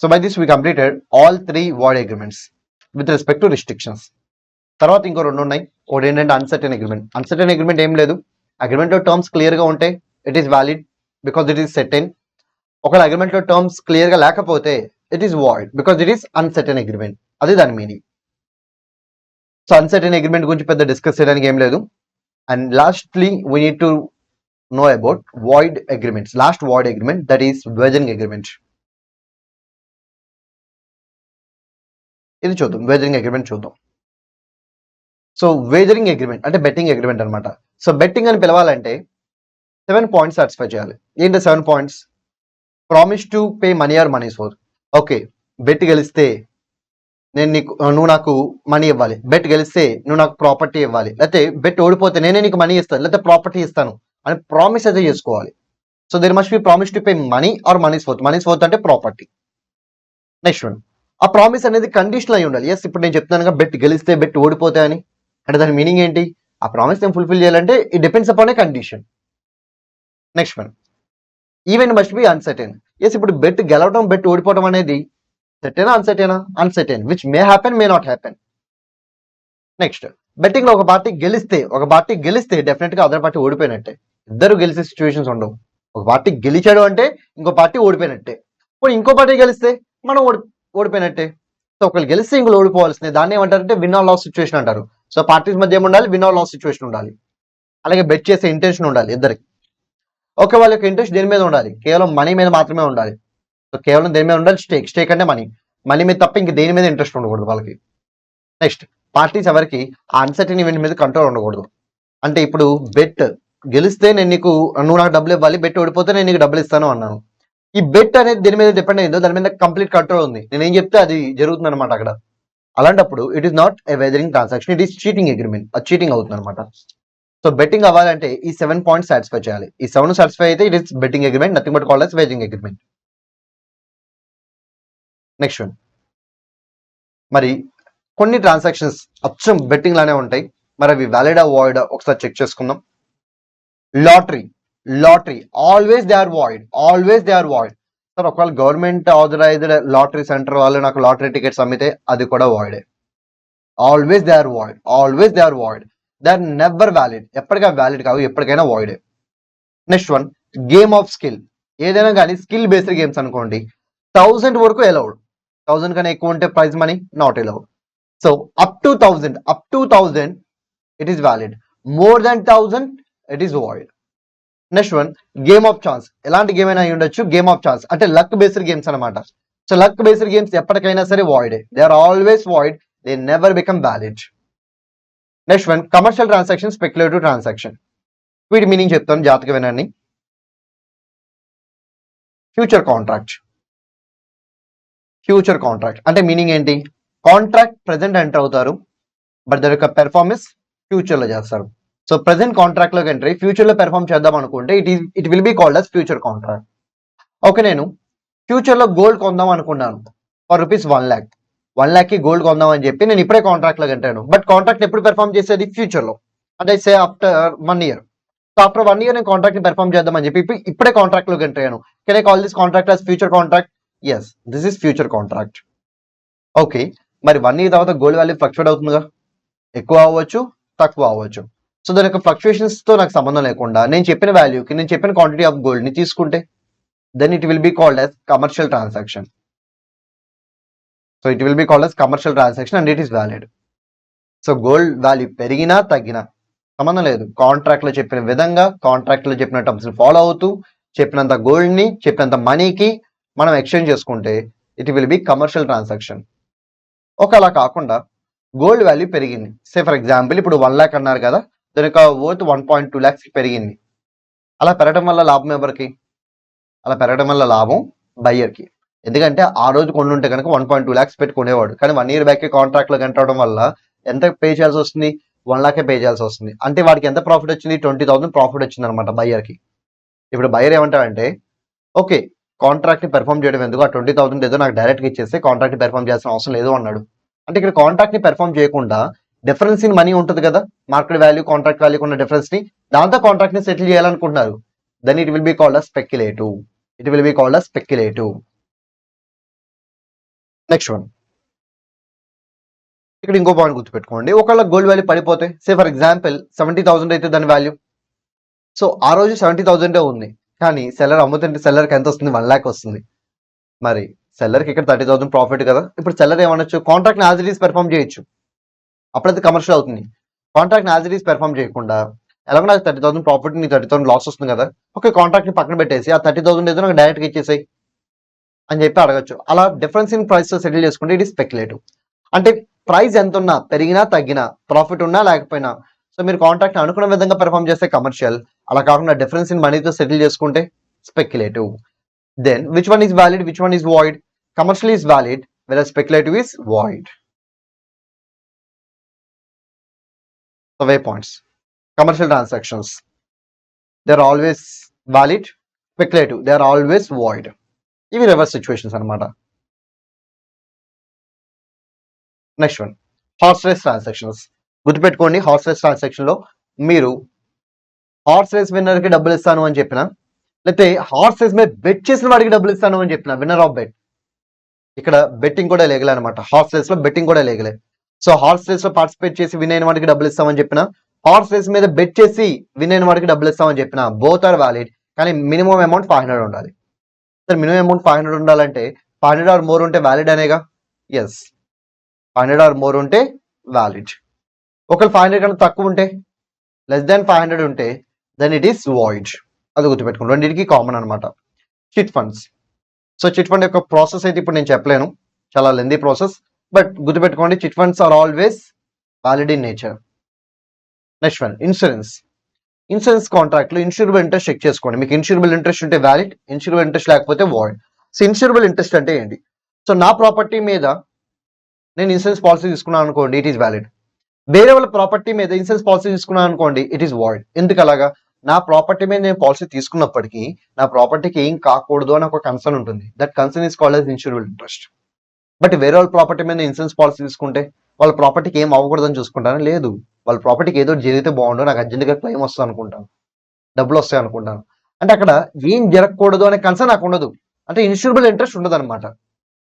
So by this we completed all 3 void agreements with respect to restrictions. తర్వాత ఇంకో రెండు ఉన్నాయి. ఒకటి ఏంటంటే అన్సర్టెన్ అగ్రిమెంట్. అన్సర్టెన్ అగ్రిమెంట్ ఏం లేదు, అగ్రిమెంట్ లో టర్మ్స్ క్లియర్ గా ఉంటే it is valid because it is certain. ఒకవేళ అగ్రిమెంట్ లో టర్మ్స్ క్లియర్ గా లేకపోతే it is void because it is uncertain agreement, అది దాని మీనింగ్. సో అన్సర్టెన్ అగ్రిమెంట్ గురించి పెద్ద డిస్కస్ చేయడానికి ఏం లేదు. And lastly we need to know about void agreements. Last void agreement, that is wagering agreement. ఇది చూద్దాం, wagering agreement చూద్దాం. సో wagering agreement అంటే బెట్టింగ్ అగ్రిమెంట్ అనమాట. సో బెట్టింగ్ అని పిలవాలంటే 7 పాయింట్స్ సాటిస్ఫై చేయాలి. ఏంటి 7 points? Promise to pay money or moneys ఫోర్. ఓకే, బెట్ గెలిస్తే నువ్వు నాకు మనీ ఇవ్వాలి, బెట్ గెలిస్తే నువ్వు నాకు ప్రాపర్టీ ఇవ్వాలి, లేకపోతే బెట్ ఓడిపోతే నేనే నీకు మనీ ఇస్తాను లేకపోతే ప్రాపర్టీ ఇస్తాను అని ప్రామిస్ అయితే చేసుకోవాలి. So there must be promise to pay money or moneys worth. Moneys worth అంటే ప్రాపర్టీ. నెక్స్ట్ వన్, ఆ ప్రామిస్ అనేది కండిషనల్ అయి ఉండాలి. ఎస్, ఇప్పుడు నేను చెప్తున్నాను బెట్ గెలిస్తే బెట్ ఓడిపోతే అని, అంటే దాని మీనింగ్ ఏంటి? ఆ ప్రామిస్ నేను ఫుల్ఫిల్ చేయాలంటే it depends upon a condition. Next one, event must be uncertain. Yes, ఇప్పుడు బెట్ గెలవడం బెట్ ఓడిపోవడం అనేది సర్టెనా అన్సర్టెనా? Uncertain, which may happen may not happen. Next, betting లో ఒక పార్టీ గెలిస్తే డెఫినెట్ గా అదర్ పార్టీ ఓడిపోయినట్టే. ఇద్దరు గెలిచే సిచ్యువేషన్స్ ఉండవు. ఒక పార్టీ గెలిచాడు అంటే ఇంకో పార్టీ ఓడిపోయినట్టే. ఇప్పుడు ఇంకో పార్టీ గెలిస్తే మనం ఓడిపోయినట్టే. సో ఒకళ్ళు గెలిస్తే ఇంకో ఓడిపోవాల్సిందే. దాన్ని ఏమంటారంటే విన్ ఆర్ లాస్ సిచ్యువేషన్ అంటారు. సో పార్టీస్ మధ్య ఏముండాలి? విన్ ఆర్ లాస్ సిచ్యువేషన్ ఉండాలి. అలాగే బెట్ చేసే ఇంటెన్షన్ ఉండాలి ఇద్దరికి. ఓకే, వాళ్ళ యొక్క ఇంట్రెస్ట్ దేని మీద ఉండాలి? కేవలం మనీ మీద మాత్రమే ఉండాలి. సో కేవలం దేని మీద ఉండాలి? స్టేక్ అంటే మనీ మీద తప్ప ఇంక దేని మీద ఇంట్రెస్ట్ ఉండకూడదు వాళ్ళకి. నెక్స్ట్, పార్టీస్ ఎవరికి ఆ అన్సర్టెన్ ఈవెంట్ మీద కంట్రోల్ ఉండకూడదు. అంటే ఇప్పుడు బెట్ గెలిస్తే నువ్వు నాకు డబ్బులు ఇవ్వాలి, బెట్ ఓడిపోతే నేను నీకు డబ్బులు ఇస్తాను అన్నాను. ఈ బెట్ అనేది దేని మీద డిపెండ్ అయిందో దాని మీద కంప్లీట్ కంట్రోల్ ఉంది. నేను ఏం చెప్తే అది జరుగుతుంది అనమాట అక్కడ. అలాంటప్పుడు it is not a weathering transaction, it is cheating agreement. అది చీటింగ్ అవుతుంది అనమాట. సో బెట్టింగ్ అవ్వాలంటే ఈ 7 పాయింట్స్ సాటిస్ఫై చేయాలి. ఈ 7 సాటిస్ఫై అయితే it is betting agreement, nothing but called as weathering agreement. Next one, మరి కొన్ని ట్రాన్సాక్షన్స్ అచ్చం బెట్టింగ్ లానే ఉంటాయి, మరి అవి వ్యాలిడా వాయిడా ఒకసారి చెక్ చేసుకుందాం. Lottery always they are void. Sir ఒకవేళ గవర్నమెంట్ ఆథరైజ్డ్ లాటరీ సెంటర్ వాళ్ళు నాకు లాటరీ టికెట్స్ అమ్మితే అది కూడా వాయిడే. Always they are void. They are never valid. ఎప్పటికీ వ్యాలిడ్ కావు, ఎప్పటికైనా వాయిడే. Next one, game of skill. ఏదైనా కానీ స్కిల్ బేస్డ్ గేమ్స్ అనుకోండి, 1000 వరకు అలౌడ్. 1000 కన్నా ఎక్కువ ఉంటే prize money not allowed. So up to 1000 it is valid. More than 1000 it is void. Next one, game of chance. ఎలాంటి గేమ్ అయినా అయి ఉండొచ్చు, గేమ్ ఆఫ్ ఛాన్స్ అంటే లక్ బేస్డ్ గేమ్స్ అనమాట. సో లక్ బేస్డ్ గేమ్స్ ఎప్పటికైనా సరే void. They are always void, they never become valid. Next one, commercial transaction, speculative transaction. వీటి meaning చెప్తాను, జాగ్రత్తగా వినండి. ఫ్యూచర్ కాంట్రాక్ట్ అంటే మీనింగ్ ఏంటి? కాంట్రాక్ట్ ప్రెజెంట్ ఎంటర్ అవుతారు, బట్ దాని యొక్క పెర్ఫార్మెన్స్ ఫ్యూచర్ లో చేస్తారు. సో ప్రెసెంట్ కాంట్రాక్ట్ లోకి ఎంటర్ అయ్యి ఫ్యూచర్ లో పెర్ఫార్మ్ చేద్దాం అనుకుంటే it will be called as future contract. Okay, నేను ఫ్యూచర్ లో గోల్డ్ కొందాం అనుకున్నాను ఫర్ రూపీస్ 1 lakh. 1 lakh కి గోల్డ్ కొందాం అని చెప్పి నేను ఇప్పుడే కాంట్రాక్ట్ లోకి ఎంటర్ అయ్యాను. బట్ కాంట్రాక్ట్ ఎప్పుడు పెర్ఫార్మ్ చేసేది? ఫ్యూచర్ లో, అంటే say after 1 year. So after 1 year నేను కాంట్రాక్ట్ ని పెర్ఫార్మ్ చేద్దాం అని చెప్పి ఇప్పుడే కాంట్రాక్ట్ లోకి ఎంటర్ అయ్యాను. Can I call this contract us future contract? Yes, this is future contract. Okay, మరి 1 year తర్వాత గోల్డ్ వాల్యూ ఫ్లక్చువేట్ అవుతుందిగా, ఎక్కువ అవ్వచ్చు, తక్కువ అవ్వచ్చు. సో దాని యొక్క ఫ్లక్చుయేషన్స్ తో నాకు సంబంధం లేకుండా నేను చెప్పిన వాల్యూకి నేను చెప్పిన క్వాంటిటీ ఆఫ్ గోల్డ్ ని తీసుకుంటే then it will be called as commercial transaction. So it will be called as commercial transaction and it is valid. So gold value పెరిగినా తగ్గినా సంబంధం లేదు, కాంట్రాక్ట్ లో చెప్పిన విధంగా కాంట్రాక్ట్ లో చెప్పిన టర్మ్స్ ఫాలో అవుతూ చెప్పినంత గోల్డ్ని చెప్పినంత మనీకి మనం ఎక్స్చేంజ్ చేసుకుంటే it will B commercial transaction. అలా కాకుండా గోల్డ్ వాల్యూ పెరిగింది, సే ఫర్ ఎగ్జాంపుల్ ఇప్పుడు 1 lakh అన్నారు కదా, దాని యొక్క వర్త్ 1.2 lakhs పెరిగింది. అలా పెరగడం వల్ల లాభం ఎవరికి? అలా పెరగడం వల్ల లాభం బయ్యర్కి. ఎందుకంటే ఆ రోజు కొండుంటే కనుక 1.2 lakhs పెట్టి కొనేవాడు, కానీ 1 year బ్యాక్ కాంట్రాక్ట్లోకి ఎంటర్ అవడం వల్ల ఎంత పే చేయాల్సి వస్తుంది? 1 lakh పే చేయాల్సి వస్తుంది. అంటే వాడికి ఎంత ప్రాఫిట్ వచ్చింది? 20,000 ప్రాఫిట్ వచ్చింది అనమాట బయ్యర్కి. ఇప్పుడు బయ్యర్ ఏమంటాడంటే, ఓకే కాంట్రాక్ట్ ని పెర్ఫామ్ చేయడం ఎందుకు, ఆ 20,000 ఏదో నాకు డైరెక్ట్గా ఇచ్చేస్తే కాంట్రాక్ట్ పెర్ఫామ్ చేయాల్సిన అవసరం లేదు అన్నాడు. అంటే ఇక్కడ కాంట్రాక్ట్ ని పెర్ఫామ్ చేయకుండా డిఫరెన్స్ ఇన్ మనీ ఉంటుంది కదా, మార్కెట్ వాల్యూ కాంట్రాక్ట్ వాల్యూ ఉన్న డిఫరెన్స్ ని, దాంతో కాంట్రాక్ట్ ని సెటిల్ చేయాలనుకుంటున్నారు. Then it will be called as speculative. It will be called as speculative. Next one, ఇక్కడ ఇంకో పాయింట్ గుర్తుపెట్టుకోండి. ఒకవేళ గోల్డ్ వాల్యూ పడిపోతే, సే ఫర్ ఎగ్జాంపుల్ 70,000 అయితే దాని వాల్యూ, సో ఆ రోజు 70,000 ఉంది, కానీ సెల్లర్ అమ్ముతుంటే సెల్లర్కి ఎంత వస్తుంది? 1 lakh వస్తుంది. మరి సెల్లర్కి ఇక్కడ 30,000 ప్రాఫిట్ కదా. ఇప్పుడు సెల్లర్ ఏమనొచ్చు? Contract as it is perform చేయొచ్చు, అప్పుడైతే కమర్షియల్ అవుతుంది. Contract as it is perform చేయకుండా ఎలాగో నాకు 30,000 ప్రాఫిట్, నీ 30,000 లాస్ వస్తుంది కదా, ఓకే కాంట్రాక్ట్ ని పక్కన పెట్టేసి ఆ 30,000 ఏదో నాకు డైరెక్ట్గా ఇచ్చేసాయి అని చెప్పి అడగచ్చు. అలా డిఫరెన్స్ ఇన్ ప్రైస్ సెటిల్ చేసుకుంటే ఇట్ ఈస్ స్పెక్యులేటివ్. అంటే ప్రైస్ ఎంత ఉన్నా, పెరిగినా తగ్గినా, ప్రాఫిట్ ఉన్నా లేకపోయినా, సో మీరు కాంట్రాక్ట్ అనుకున్న విధంగా పెర్ఫామ్ చేస్తే కమర్షియల్, అలా కాకుండా డిఫరెన్స్ ఇన్ మనీతో సెటిల్ చేసుకుంటే speculative. Then which one is valid, which one is void? Commercial is valid, whereas speculative is void. So waypoints. Commercial transactions, they are always valid. Speculative, they are always void. ఇవి reverse situations అనమాట. Next one, horse race transactions. గుర్తుపెట్టుకోండి, horse race transaction లో మీరు horse race winner కి డబ్బులు ఇస్తాను అని చెప్పిన, లేకపోతే హార్స్ రేస్ మీద బెట్ చేసిన వాడికి డబ్బులు ఇస్తాను అని చెప్పిన, విన్నర్ ఆఫ్ బెట్. ఇక్కడ బెట్టింగ్ కూడా లీగల్ అనమాట, హార్స్ రేస్ లో బెట్టింగ్ కూడా లీగలే. సో హార్స్ రేస్ లో పార్టిసిపేట్ చేసి విన్ అయిన వాడికి డబ్బులు ఇస్తామని చెప్పిన, హార్స్ రేస్ మీద బెట్ చేసి విన్ అయిన వాడికి డబ్బులు ఇస్తామని చెప్పిన, బోత్ ఆర్ వ్యాలిడ్. కానీ మినిమం అమౌంట్ 500 ఉండాలి. సార్ మినిమం అమౌంట్ 500 ఉండాలంటే 500 ఆర్ మోర్ ఉంటే వ్యాలిడ్ అనేగా. ఎస్, 500 ఆర్ మోర్ ఉంటే వ్యాలిడ్. ఒకవేళ 500 కన్నా తక్కువ ఉంటే, లెస్ దాన్ 500 ఉంటే, దెన్ ఇట్ ఈస్ వాయిడ్. అది గుర్తుపెట్టుకోండి, రెండింటికి కామన్ అనమాట. Chit funds. So chit fund యొక్క ప్రాసెస్ అయితే ఇప్పుడు నేను చెప్పలేను, చాలా లెందీ ప్రాసెస్, బట్ గుర్తుపెట్టుకోండి chit funds are always valid in nature. Next one, insurance. Insurance contract లో ఇన్సూరబుల్ ఇంట్రెస్ట్ చెక్ చేసుకోండి. మీకు ఇన్సూరబుల్ ఇంట్రెస్ట్ ఉంటే వ్యాలిడ్, ఇన్సూరబుల్ ఇంట్రెస్ట్ లేకపోతే వాయిడ్. సో ఇన్సూరబుల్ ఇంట్రెస్ట్ అంటే ఏంటి? సో నా ప్రాపర్టీ మీద నేను ఇన్సూరెన్స్ పాలసీ తీసుకున్నాను అనుకోండి, ఇట్ ఈస్ వ్యాలిడ్. వేరే వాళ్ళ ప్రాపర్టీ మీద ఇన్సూరెన్స్ పాలసీ తీసుకున్నాను అనుకోండి, ఇట్ ఈస్ వాయిడ్. ఎందుకు అలాగా? నా ప్రాపర్టీ మీద నేను పాలసీ తీసుకున్నప్పటికీ నా ప్రాపర్టీకి ఏం కాకూడదు అని ఒక కన్సర్న్ ఉంటుంది. That concern is called as insurable interest. But వేరే వాళ్ళ ప్రాపర్టీ మీద ఇన్సూరెన్స్ పాలసీ తీసుకుంటే వాళ్ళ ప్రాపర్టీకి ఏం అవ్వకూడదని చూసుకుంటాను, లేదు వాళ్ళ ప్రాపర్టీకి ఏదో జరిగితే బాగుండు, నాకు అర్జెంట్గా క్లెయిమ్ వస్తుంది అనుకుంటాను, డబ్బులు వస్తాయి అనుకుంటాను. అంటే అక్కడ ఏం జరగకూడదు అనే కన్సర్న్ నాకు ఉండదు, అంటే ఇన్సూరబుల్ ఇంట్రెస్ట్ ఉండదు అనమాట.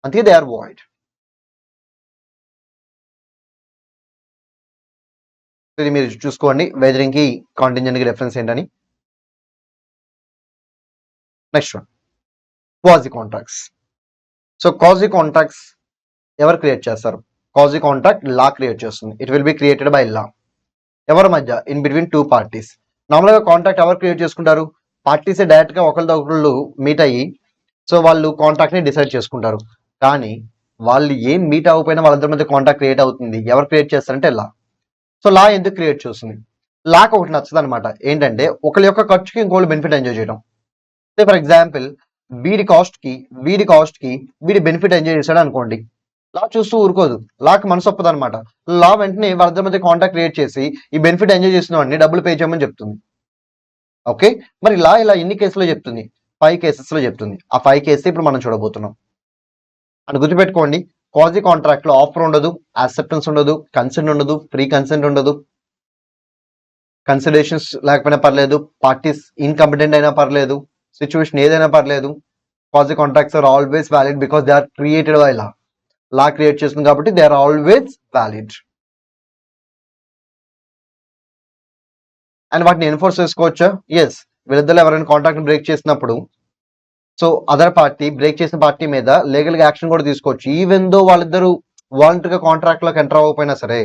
అందుకే దే ఆర్ వాయిడ్. ఇది మీరు చూసుకోండి, వెదరింగ్ కి కాంటింజెంట్ కి డిఫరెన్స్ ఏంటని. Next one, quasi contracts. So quasi contracts ఎవరు క్రియేట్ చేస్తారు? క్వాజీ కాంట్రాక్ట్ లా క్రియేట్ చేస్తుంది. It will be created by లా. ఎవరి మధ్య? In between two parties. నార్మల్గా కాంట్రాక్ట్ ఎవరు క్రియేట్ చేసుకుంటారు? పార్టీసే డైరెక్ట్ గా ఒకరితో ఒకళ్ళు మీట్ అయ్యి సో వాళ్ళు కాంట్రాక్ట్ ని డిసైడ్ చేసుకుంటారు. కానీ వాళ్ళు ఏం మీట్ అవ్వకపోయినా వాళ్ళిద్దరి మధ్య కాంట్రాక్ట్ క్రియేట్ అవుతుంది. ఎవరు క్రియేట్ చేస్తారంటే లా. సో లా ఎందుకు క్రియేట్ చేస్తుంది? లాకి ఒకటి నచ్చదు అనమాట, ఏంటంటే ఒకరి యొక్క ఖర్చుకి ఇంకోళ్ళు బెనిఫిట్ ఎంజాయ్ చేయడం. సే ఫర్ ఎగ్జాంపుల్ వీడి కాస్ట్ కి వీడి బెనిఫిట్ ఎంజాయ్ చేశాడు అనుకోండి, లా చూస్తూ ఊరుకోదు, లాకి మనసు ఒప్పదు అనమాట. లా వెంటనే వాళ్ళిద్దరి మధ్య కాంట్రాక్ట్ క్రియేట్ చేసి ఈ బెనిఫిట్ ఎంజాయ్ చేసిన వాడిని డబ్బులు పే చేయమని చెప్తుంది. ఓకే, మరి లా ఇలా ఎన్ని కేసులో చెప్తుంది? 5 కేసెస్ లో చెప్తుంది. ఆ 5 కేసెస్ ఇప్పుడు మనం చూడబోతున్నాం. అని గుర్తుపెట్టుకోండి, క్వాజీ కాంట్రాక్ట్ లో ఆఫర్ ఉండదు, యాక్సెప్టెన్స్ ఉండదు, కన్సెంట్ ఉండదు, ప్రీ కన్సెంట్ ఉండదు, కన్సిడరేషన్స్ లేకపోయినా పర్లేదు, పార్టీస్ ఇన్కంపిటెంట్ అయినా పర్లేదు, సిచ్యువేషన్ ఏదైనా పర్లేదు. Quasi contracts are always valid because they are created by law. Law create చేస్తుంది కాబట్టి they are always valid. And వాటిని ఎన్ఫోర్స్ చేసుకోవచ్చా? ఎస్, వీళ్ళిద్దరు ఎవరైనా కాంట్రాక్ట్ బ్రేక్ చేసినప్పుడు సో అదర్ పార్టీ బ్రేక్ చేసిన పార్టీ మీద లీగల్ గా యాక్షన్ కూడా తీసుకోవచ్చు, ఈవెన్ దో వాళ్ళిద్దరు వాలంటరీగా కాంట్రాక్ట్ లోకి ఎంటర్ అవ్వకపోయినా సరే,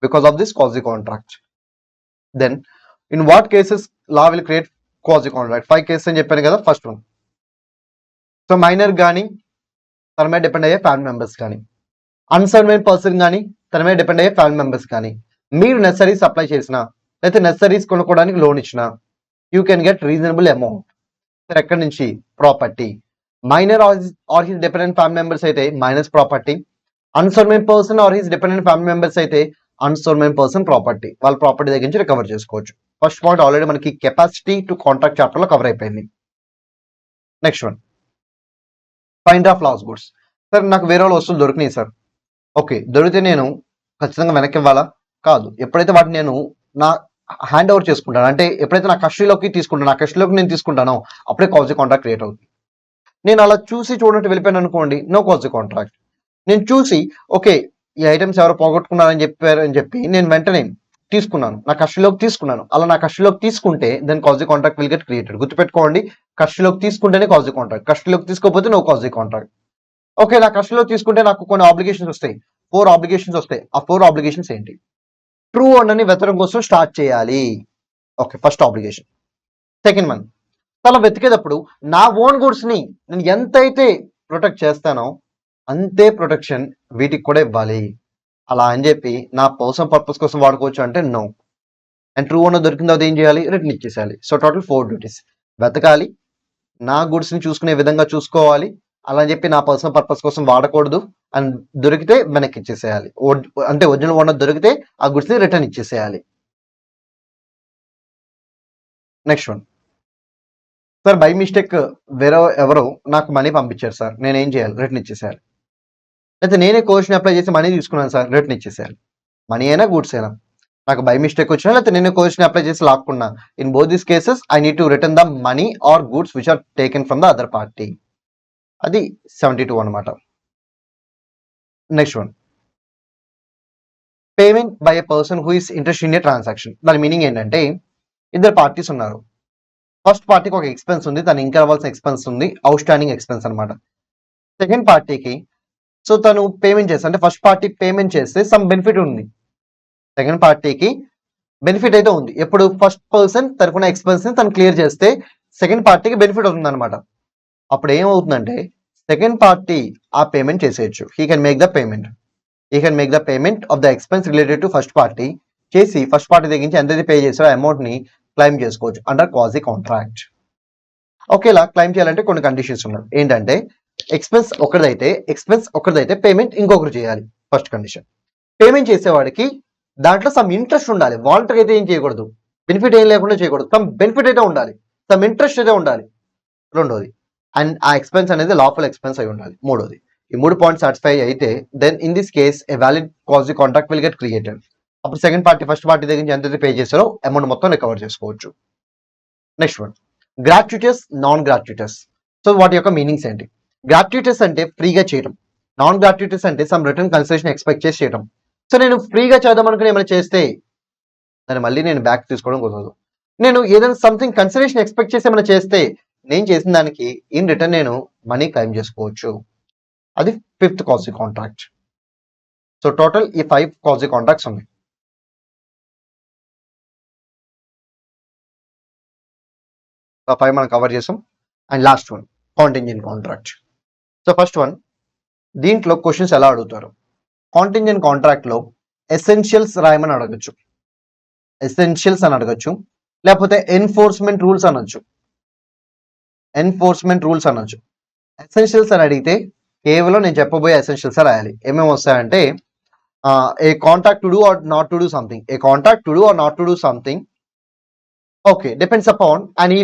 because of this quasi contract. Then in what cases law will create quasi contract 5 cases అని చెప్పాను కదా ఫస్ట్ వన్. సో మైనర్ కానీ తన మీద డిపెండ్ అయ్యే ఫ్యామిలీ మెంబర్స్ కానీ, అన్సర్వైన్ పర్సన్ కానీ తన మీద డిపెండ్ అయ్యే ఫ్యామిలీ మెంబర్స్ కానీ, మీరు నెసరీస్ అప్లై చేసినా లేకపోతే నెసరీస్ కొనుక్కోవడానికి లోన్ ఇచ్చినా you can get reasonable amount. ఎక్కడి నుంచి? Property. Minor or his dependent family members అయితే మైనస్ ప్రాపర్టీ, అన్సర్వైన్ person or his dependent family members అయితే అన్సర్వైన్ పర్సన్ ప్రాపర్టీ, వాళ్ళ ప్రాపర్టీ దగ్గర నుంచి రికవర్ చేసుకోవచ్చు. ఫస్ట్ పాయింట్ ఆల్రెడీ మనకి కెపాసిటీ టు కాంట్రాక్ట్ చాప్టర్ లో కవర్ అయిపోయింది. Next one, finder of loss goods. Sir నాకు వేరే వాళ్ళ వస్తువులు దొరికినాయి సార్. ఓకే, దొరికితే నేను ఖచ్చితంగా వెనక్కి ఇవ్వాలా? కాదు. ఎప్పుడైతే వాటిని నేను నా హ్యాండ్ ఓవర్ చేసుకుంటాను, అంటే ఎప్పుడైతే నా కస్టడీలోకి తీసుకుంటాను, నా కస్టడీలోకి నేను తీసుకుంటానో అప్పుడే క్వాజీ కాంట్రాక్ట్ క్రియేట్ అవుతుంది. నేను అలా చూసి చూడనట్టు వెళ్ళిపోయాను అనుకోండి, నో క్వాజీ కాంట్రాక్ట్. నేను చూసి ఓకే ఈ ఐటమ్స్ ఎవరో పోగొట్టుకున్నారని చెప్పి నేను వెంటనే తీసుకున్నాను, నా కస్టడీలోకి తీసుకున్నాను. అలా నా కస్టడీలోకి తీసుకుంటే then quasi contract will get created. గుర్తుపెట్టుకోండి, కస్టడీలోకి తీసుకుంటేనే క్వాజీ కాంట్రాక్ట్, కస్టడీలోకి తీసుకోకపోతే నో క్వాజీ కాంట్రాక్ట్. ఓకే, నా కస్టడీలో తీసుకుంటే నాకు కొన్ని ఆబ్లిగేషన్స్ వస్తాయి, 4 ఆబ్లిగేషన్స్ వస్తాయి. ఆ 4 ఆబ్లిగేషన్స్ ఏంటి? ట్రూ ఓనర్ని వెతకడం కోసం స్టార్ట్ చేయాలి. Okay, first obligation. Second one, తల వెతికేటప్పుడు నా ఓన్ గుడ్స్ ని నేను ఎంతైతే ప్రొటెక్ట్ చేస్తానో అంతే ప్రొటెక్షన్ వీటికి కూడా ఇవ్వాలి. అలా అని చెప్పి నా పర్సనల్ పర్పస్ కోసం వాడుకోవచ్చు అంటే నో. అండ్ ట్రూ ఓనర్ దొరికిందో అది ఏం చేయాలి? రిటర్న్ ఇచ్చేసేయాలి. So total 4 duties. వెతకాలి, నా గుడ్స్ ని చూసుకునే విధంగా చూసుకోవాలి, అలా అని చెప్పి నా పర్సనల్ పర్పస్ కోసం వాడకూడదు, అండ్ దొరికితే వెనక్కి ఇచ్చేసేయాలి. అంటే ఒరిజినల్ ఓనర్ దొరికితే ఆ గుడ్స్ ని రిటర్న్ ఇచ్చేసేయాలి. Next one, sir by mistake ఎవరో నాకు మనీ పంపించారు సార్, నేనేం చేయాలి? రిటర్న్ ఇచ్చేసేయాలి. అయితే నేనే కోర్స్ని అప్లై చేసి మనీ తీసుకున్నాను సార్, రిటర్న్ ఇచ్చేసేయాలి. మనీ అయినా గుడ్స్ అయినా నాకు బై మిస్టేక్ వచ్చినా లేకపోతే నేనే కోర్స్ని అప్లై చేసి లాక్కున్నా, in both this cases I need to return the money or goods which are taken from the other party. అది 72 అనమాట. Next one, payment by a person who is interest in a transaction. దాని meaning ఏంటంటే ఇద్దరు parties ఉన్నారు. First పార్టీకి ఒక expense ఉంది, తను ఇంకా అవ్వాల్సిన ఎక్స్పెన్స్ ఉంది, అవుట్ స్టాండింగ్ ఎక్స్పెన్స్ అనమాట. సెకండ్ పార్టీకి సో తను పేమెంట్ చేస్తే, అంటే ఫస్ట్ పార్టీ పేమెంట్ చేస్తే సమ్ బెనిఫిట్ ఉంది, సెకండ్ పార్టీకి బెనిఫిట్ అయితే ఉంది. ఎప్పుడు ఫస్ట్ పర్సన్ తరఫున ఎక్స్పెన్స్ ని తను క్లియర్ చేస్తే సెకండ్ పార్టీకి బెనిఫిట్ అవుతుంది అనమాట. అప్పుడు ఏమవుతుందంటే సెకండ్ పార్టీ ఆ పేమెంట్ చేసేయచ్చు. He can make the payment of the expense related to first party చేసి ఫస్ట్ పార్టీ దగ్గర నుంచి ఎంతైతే పే చేసారో అమౌంట్ ని క్లైమ్ చేసుకోవచ్చు అండర్ క్వాజీ కాంట్రాక్ట్. ఒకేలా క్లైమ్ చేయాలంటే కొన్ని కండిషన్స్ ఉన్నాయి. ఏంటంటే ఎక్స్పెన్స్ ఒకరిదైతే పేమెంట్ ఇంకొకరు చేయాలి. ఫస్ట్ కండిషన్, పేమెంట్ చేసేవాడికి దాంట్లో సమ్ ఇంట్రెస్ట్ ఉండాలి. వాలంటరీ అయితే ఏం చేయకూడదు, బెనిఫిట్ ఏం లేకుండా చేయకూడదు, సమ్ బెనిఫిట్ అయితే ఉండాలి, సమ్ ఇంట్రెస్ట్ అయితే ఉండాలి. రెండోది, అండ్ ఆ ఎక్స్పెన్స్ అనేది లాఫుల్ ఎక్స్పెన్స్ అయి ఉండాలి. మూడోది, ఈ 3 పాయింట్స్ సాటిస్ఫై అయితే then in this case a valid quasi contract will get created. అప్పుడు సెకండ్ పార్టీ ఫస్ట్ పార్టీ దగ్గర నుంచి ఎంతైతే పే చేస్తారో అమౌంట్ మొత్తం రికవర్ చేసుకోవచ్చు. Next one, gratuitous, non gratuitous. So వాటి యొక్క మీనింగ్స్ ఏంటి? గ్రాట్యుటస్ అంటే ఫ్రీగా చేయడం, నాన్ గ్రాట్యుటస్ అంటే సమ్ రిటర్న్ కన్సిడరేషన్ ఎక్స్పెక్ట్ చేసి చేయడం. సో నేను ఫ్రీగా చేద్దాం అనుకుని ఏమైనా చేస్తే దాన్ని మళ్ళీ నేను బ్యాక్ తీసుకోవడం కుదరదు. నేను ఏదైనా సంథింగ్ కన్సిడరేషన్ ఎక్స్పెక్ట్ చేసి ఏమైనా చేస్తే నేను చేసిన దానికి ఇన్ రిటర్న్ నేను మనీ క్లెయిమ్ చేసుకోవచ్చు. అది 5th quasi contract. So total ఈ 5 క్వాజీ కాంట్రాక్ట్స్ ఉన్నాయి. ఆ 5 మనం కవర్ చేసాం. And last one, contingent contract. So first one, దీంట్లో క్వశ్చన్స్ ఎలా అడుగుతారు? కాంటింజెంట్ కాంట్రాక్ట్ లో ఎసెన్షియల్స్ రాయమని అడగచ్చు, ఎసెన్షియల్స్ అని అడగచ్చు, లేకపోతే ఎన్ఫోర్స్మెంట్ రూల్స్ అనొచ్చు. ఎసెన్షియల్స్ అని అడిగితే కేవలం నేను చెప్పబోయే ఎసెన్షియల్స్ రాయాలి. ఏమేమి వస్తాయంటే a contract to do or not to do something, a contract to do or not to do something. Okay, depends upon an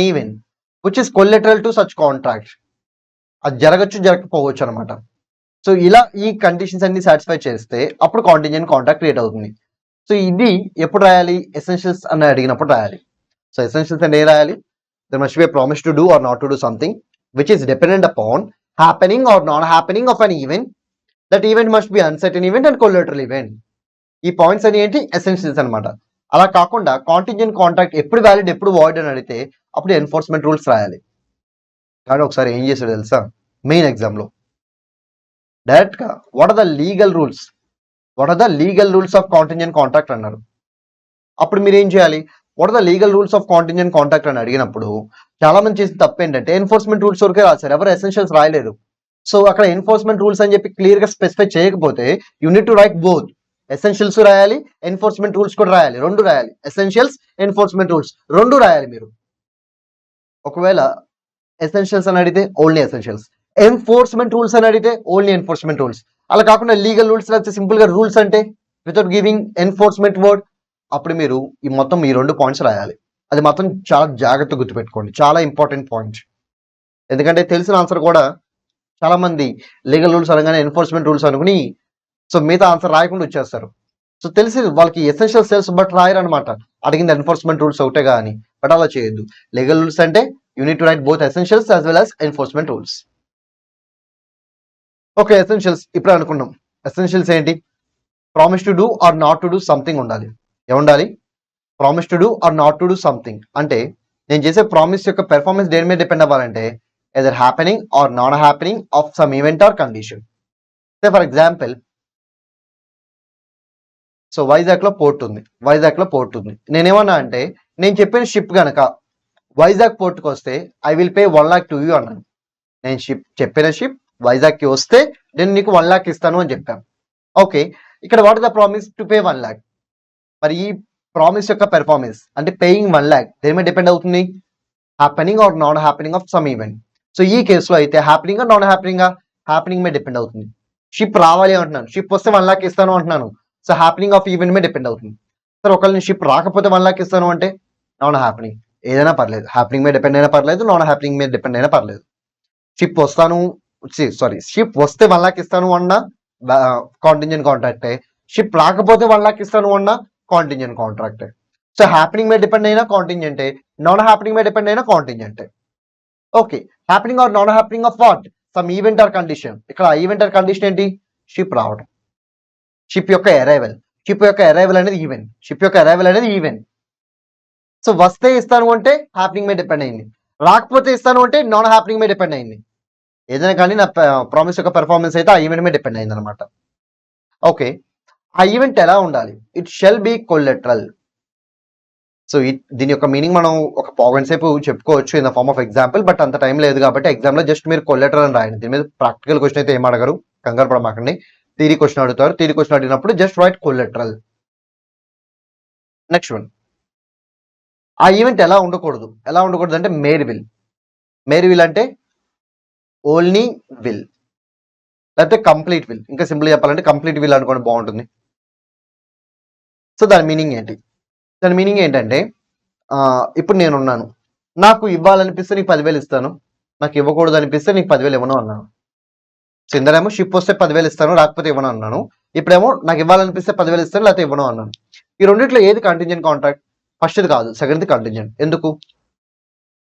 event which is collateral to such contract. అది జరగచ్చు, జరగకపోవచ్చు అనమాట. సో ఇలా ఈ conditions అన్ని satisfy చేస్తే అప్పుడు contingent contract create అవుతుంది. సో ఇది ఎప్పుడు రాయాలి? ఎసెన్షియల్స్ అని అడిగినప్పుడు రాయాలి. సో ఎసెన్షియల్స్ అంటే ఏం రాయాలి? There must be a promise to do or not to do something which is dependent upon happening or not happening of an event. That event must be uncertain event and collateral event. ఈ points అని ఏంటి? Essentials అనమాట. అలా కాకుండా contingent contract ఎప్పుడు valid ఎప్పుడు void అని అడిగితే అప్పుడు ఎన్ఫోర్స్మెంట్ రూల్స్ రాయాలి. కానీ ఒకసారి ఏం చేశాడు తెలుసా? మెయిన్ ఎగ్జామ్ లో డైరెక్ట్ గా what are the legal rules of contingent contract అన్నారు. అప్పుడు మీరు ఏం చేయాలి? What are the legal rules of contingent contract అని అడిగినప్పుడు చాలా మంది చేసిన తప్పు ఏంటంటే ఎన్ఫోర్స్మెంట్ రూల్స్ వరకే రాశారు, ఎవరు ఎసెన్షియల్స్ రాయలేదు. సో అక్కడ ఎన్ఫోర్స్మెంట్ రూల్స్ అని చెప్పి క్లియర్ గా స్పెసిఫై చేయకపోతే you need to right both, essentials రాయాలి, ఎన్ఫోర్స్మెంట్ రూల్స్ కూడా రాయాలి, రెండు రాయాలి. ఎసెన్షియల్స్, ఎన్ఫోర్స్మెంట్ రూల్స్ రెండు రాయాలి మీరు. ఒకవేళ ఎసెన్షియల్స్ అని అడిగితే ఓన్లీ ఎసెన్షియల్స్, ఎన్ఫోర్స్మెంట్ రూల్స్ అని అడిగితే ఓన్లీ ఎన్ఫోర్స్మెంట్ రూల్స్. అలా కాకుండా లీగల్ రూల్స్ రాస్తే సింపుల్ గా రూల్స్ అంటే వితౌట్ గివింగ్ ఎన్ఫోర్స్మెంట్ వర్డ్, అప్పుడు మీరు ఈ రెండు పాయింట్స్ రాయాలి. అది మాత్రం చాలా జాగ్రత్తగా గుర్తుపెట్టుకోండి, చాలా ఇంపార్టెంట్ పాయింట్. ఎందుకంటే తెలిసిన ఆన్సర్ కూడా చాలా మంది లీగల్ రూల్స్ అనగానే ఎన్ఫోర్స్మెంట్ రూల్స్ అనుకుని సో మిగతా ఆన్సర్ రాయకుండా వచ్చేస్తారు. సో తెలిసి వాళ్ళకి ఎసెన్షియల్స్ తెలుసు బట్ రాయరు అనమాట, అడిగింది ఎన్ఫోర్స్మెంట్ రూల్స్ ఒకటే కానీ. బట్ అలా చేయొద్దు. లీగల్ రూల్స్ అంటే you need to right both essentials as well as enforcement rules. Okay, essentials ఇప్పుడు అనుకున్నాం. ఎసెన్షియల్స్ ఏంటి? Promise to do or not to do something ఉండాలి. ఏముండాలి? Promise to do or not to do something అంటే నేను చేసే promise యొక్క performance దేని మీద డిపెండ్ అవ్వాలంటే either happening or non happening of some event or condition. Say for example, so Vizag లో పోర్ట్ ఉంది. నేనేమన్నా అంటే నేను చెప్పిన షిప్ గనక వైజాగ్ పోర్ట్కి వస్తే I will pay 1 lakh to you అన్నాను. నేను చెప్పిన షిప్ వైజాగ్ కి వస్తే నేను నీకు 1 lakh ఇస్తాను అని చెప్పాను. ఓకే, ఇక్కడ what is the promise? To pay 1 lakh. మరి ఈ ప్రామిస్ యొక్క పెర్ఫార్మెన్స్ అంటే పేయింగ్ 1 lakh దేని మీద డిపెండ్ అవుతుంది? Happening or non happening of some event. So ఈ కేసులో అయితే హ్యాపెనింగ్ నాన్ హ్యాపెనింగ్ మీద డిపెండ్ అవుతుంది. షిప్ రావాలి అంటున్నాను, షిప్ వస్తే 1 lakh ఇస్తాను అంటున్నాను. సో హ్యాపెనింగ్ ఆఫ్ ఈవెంట్ మీద డిపెండ్ అవుతుంది. సార్ ఒకవేళ నేను షిప్ రాకపోతే 1 lakh ఇస్తాను అంటే నాన్ హ్యాపెనింగ్, ఏదైనా పర్లేదు, హ్యాపెనింగ్ మీద డిపెండ్ అయినా పర్లేదు, నాన్ హ్యాపెనింగ్ మీద డిపెండ్ అయినా పర్లేదు. షిప్ వస్తే 1 lakh ఇస్తాను అన్న కాంటింజెంట్ కాంట్రాక్టే, షిప్ రాకపోతే 1 lakh ఇస్తాను అన్న కాంటింజెంట్ కాంట్రాక్టే. సో హ్యాపెనింగ్ మీద డిపెండ్ అయినా కాంటింజెంటే, నాన్ హ్యాపెనింగ్ మీద డిపెండ్ అయినా కాంటింజెంటే. Okay, happening or non happening of what? Some event or condition. ఇక్కడ ఈవెంట్ ఆర్ కండిషన్ ఏంటి? షిప్ రావడం, షిప్ యొక్క అరైవల్ అనేది ఈవెంట్. సో వస్తే ఇస్తాను అంటే హ్యాపెనింగ్ మీద డిపెండ్ అయింది, రాకపోతే ఇస్తాను అంటే నాన్ హ్యాపెనింగ్ మీద డిపెండ్ అయింది. ఏదైనా కానీ నా ప్రామిస్ యొక్క పెర్ఫార్మెన్స్ అయితే ఆ ఈవెంట్ మీద డిపెండ్ అయింది అనమాట. ఓకే, ఆ ఈవెంట్ ఎలా ఉండాలి? It shall be collateral. So దీని యొక్క మీనింగ్ మనం ఒక పాయింట్ సేపు చెప్పుకోవచ్చు in the form of example, but అంత టైం లేదు కాబట్టి ఎగ్జామ్ లో జస్ట్ మీరు కొలెటరల్ అని రాయండి. దీని మీద ప్రాక్టికల్ క్వశ్చన్ అయితే ఏం అడగరు, కంగారు పడమాకండి. థియరీ క్వశ్చన్ అడుగుతారు, థియరీ క్వశ్చన్ అడిగినప్పుడు just right collateral. Next one, ఆ ఈవెంట్ ఎలా ఉండకూడదు అంటే మేర్ విల్ అంటే ఓన్లీ విల్, లేకపోతే కంప్లీట్ విల్. ఇంకా సింపుల్ చెప్పాలంటే కంప్లీట్ విల్ అనుకోండి బాగుంటుంది. సో దాని మీనింగ్ ఏంటంటే ఇప్పుడు నేనున్నాను, నాకు ఇవ్వాలనిపిస్తే నీకు 10,000 ఇస్తాను, నాకు ఇవ్వకూడదు అనిపిస్తే నీకు 10,000 ఇవ్వను అన్నాను. సో ఇందరేమో షిప్ వస్తే 10,000 ఇస్తాను, రాకపోతే ఇవ్వను అన్నాను. ఇప్పుడేమో నాకు ఇవ్వాలనిపిస్తే 10,000 ఇస్తాను, లేకపోతే ఇవ్వను అన్నాను. ఈ రెండిట్లో ఏది కంటింజెంట్ కాంట్రాక్ట్? ఫస్ట్ది కాదు, సెకండ్ది కంటింజెంట్. ఎందుకు?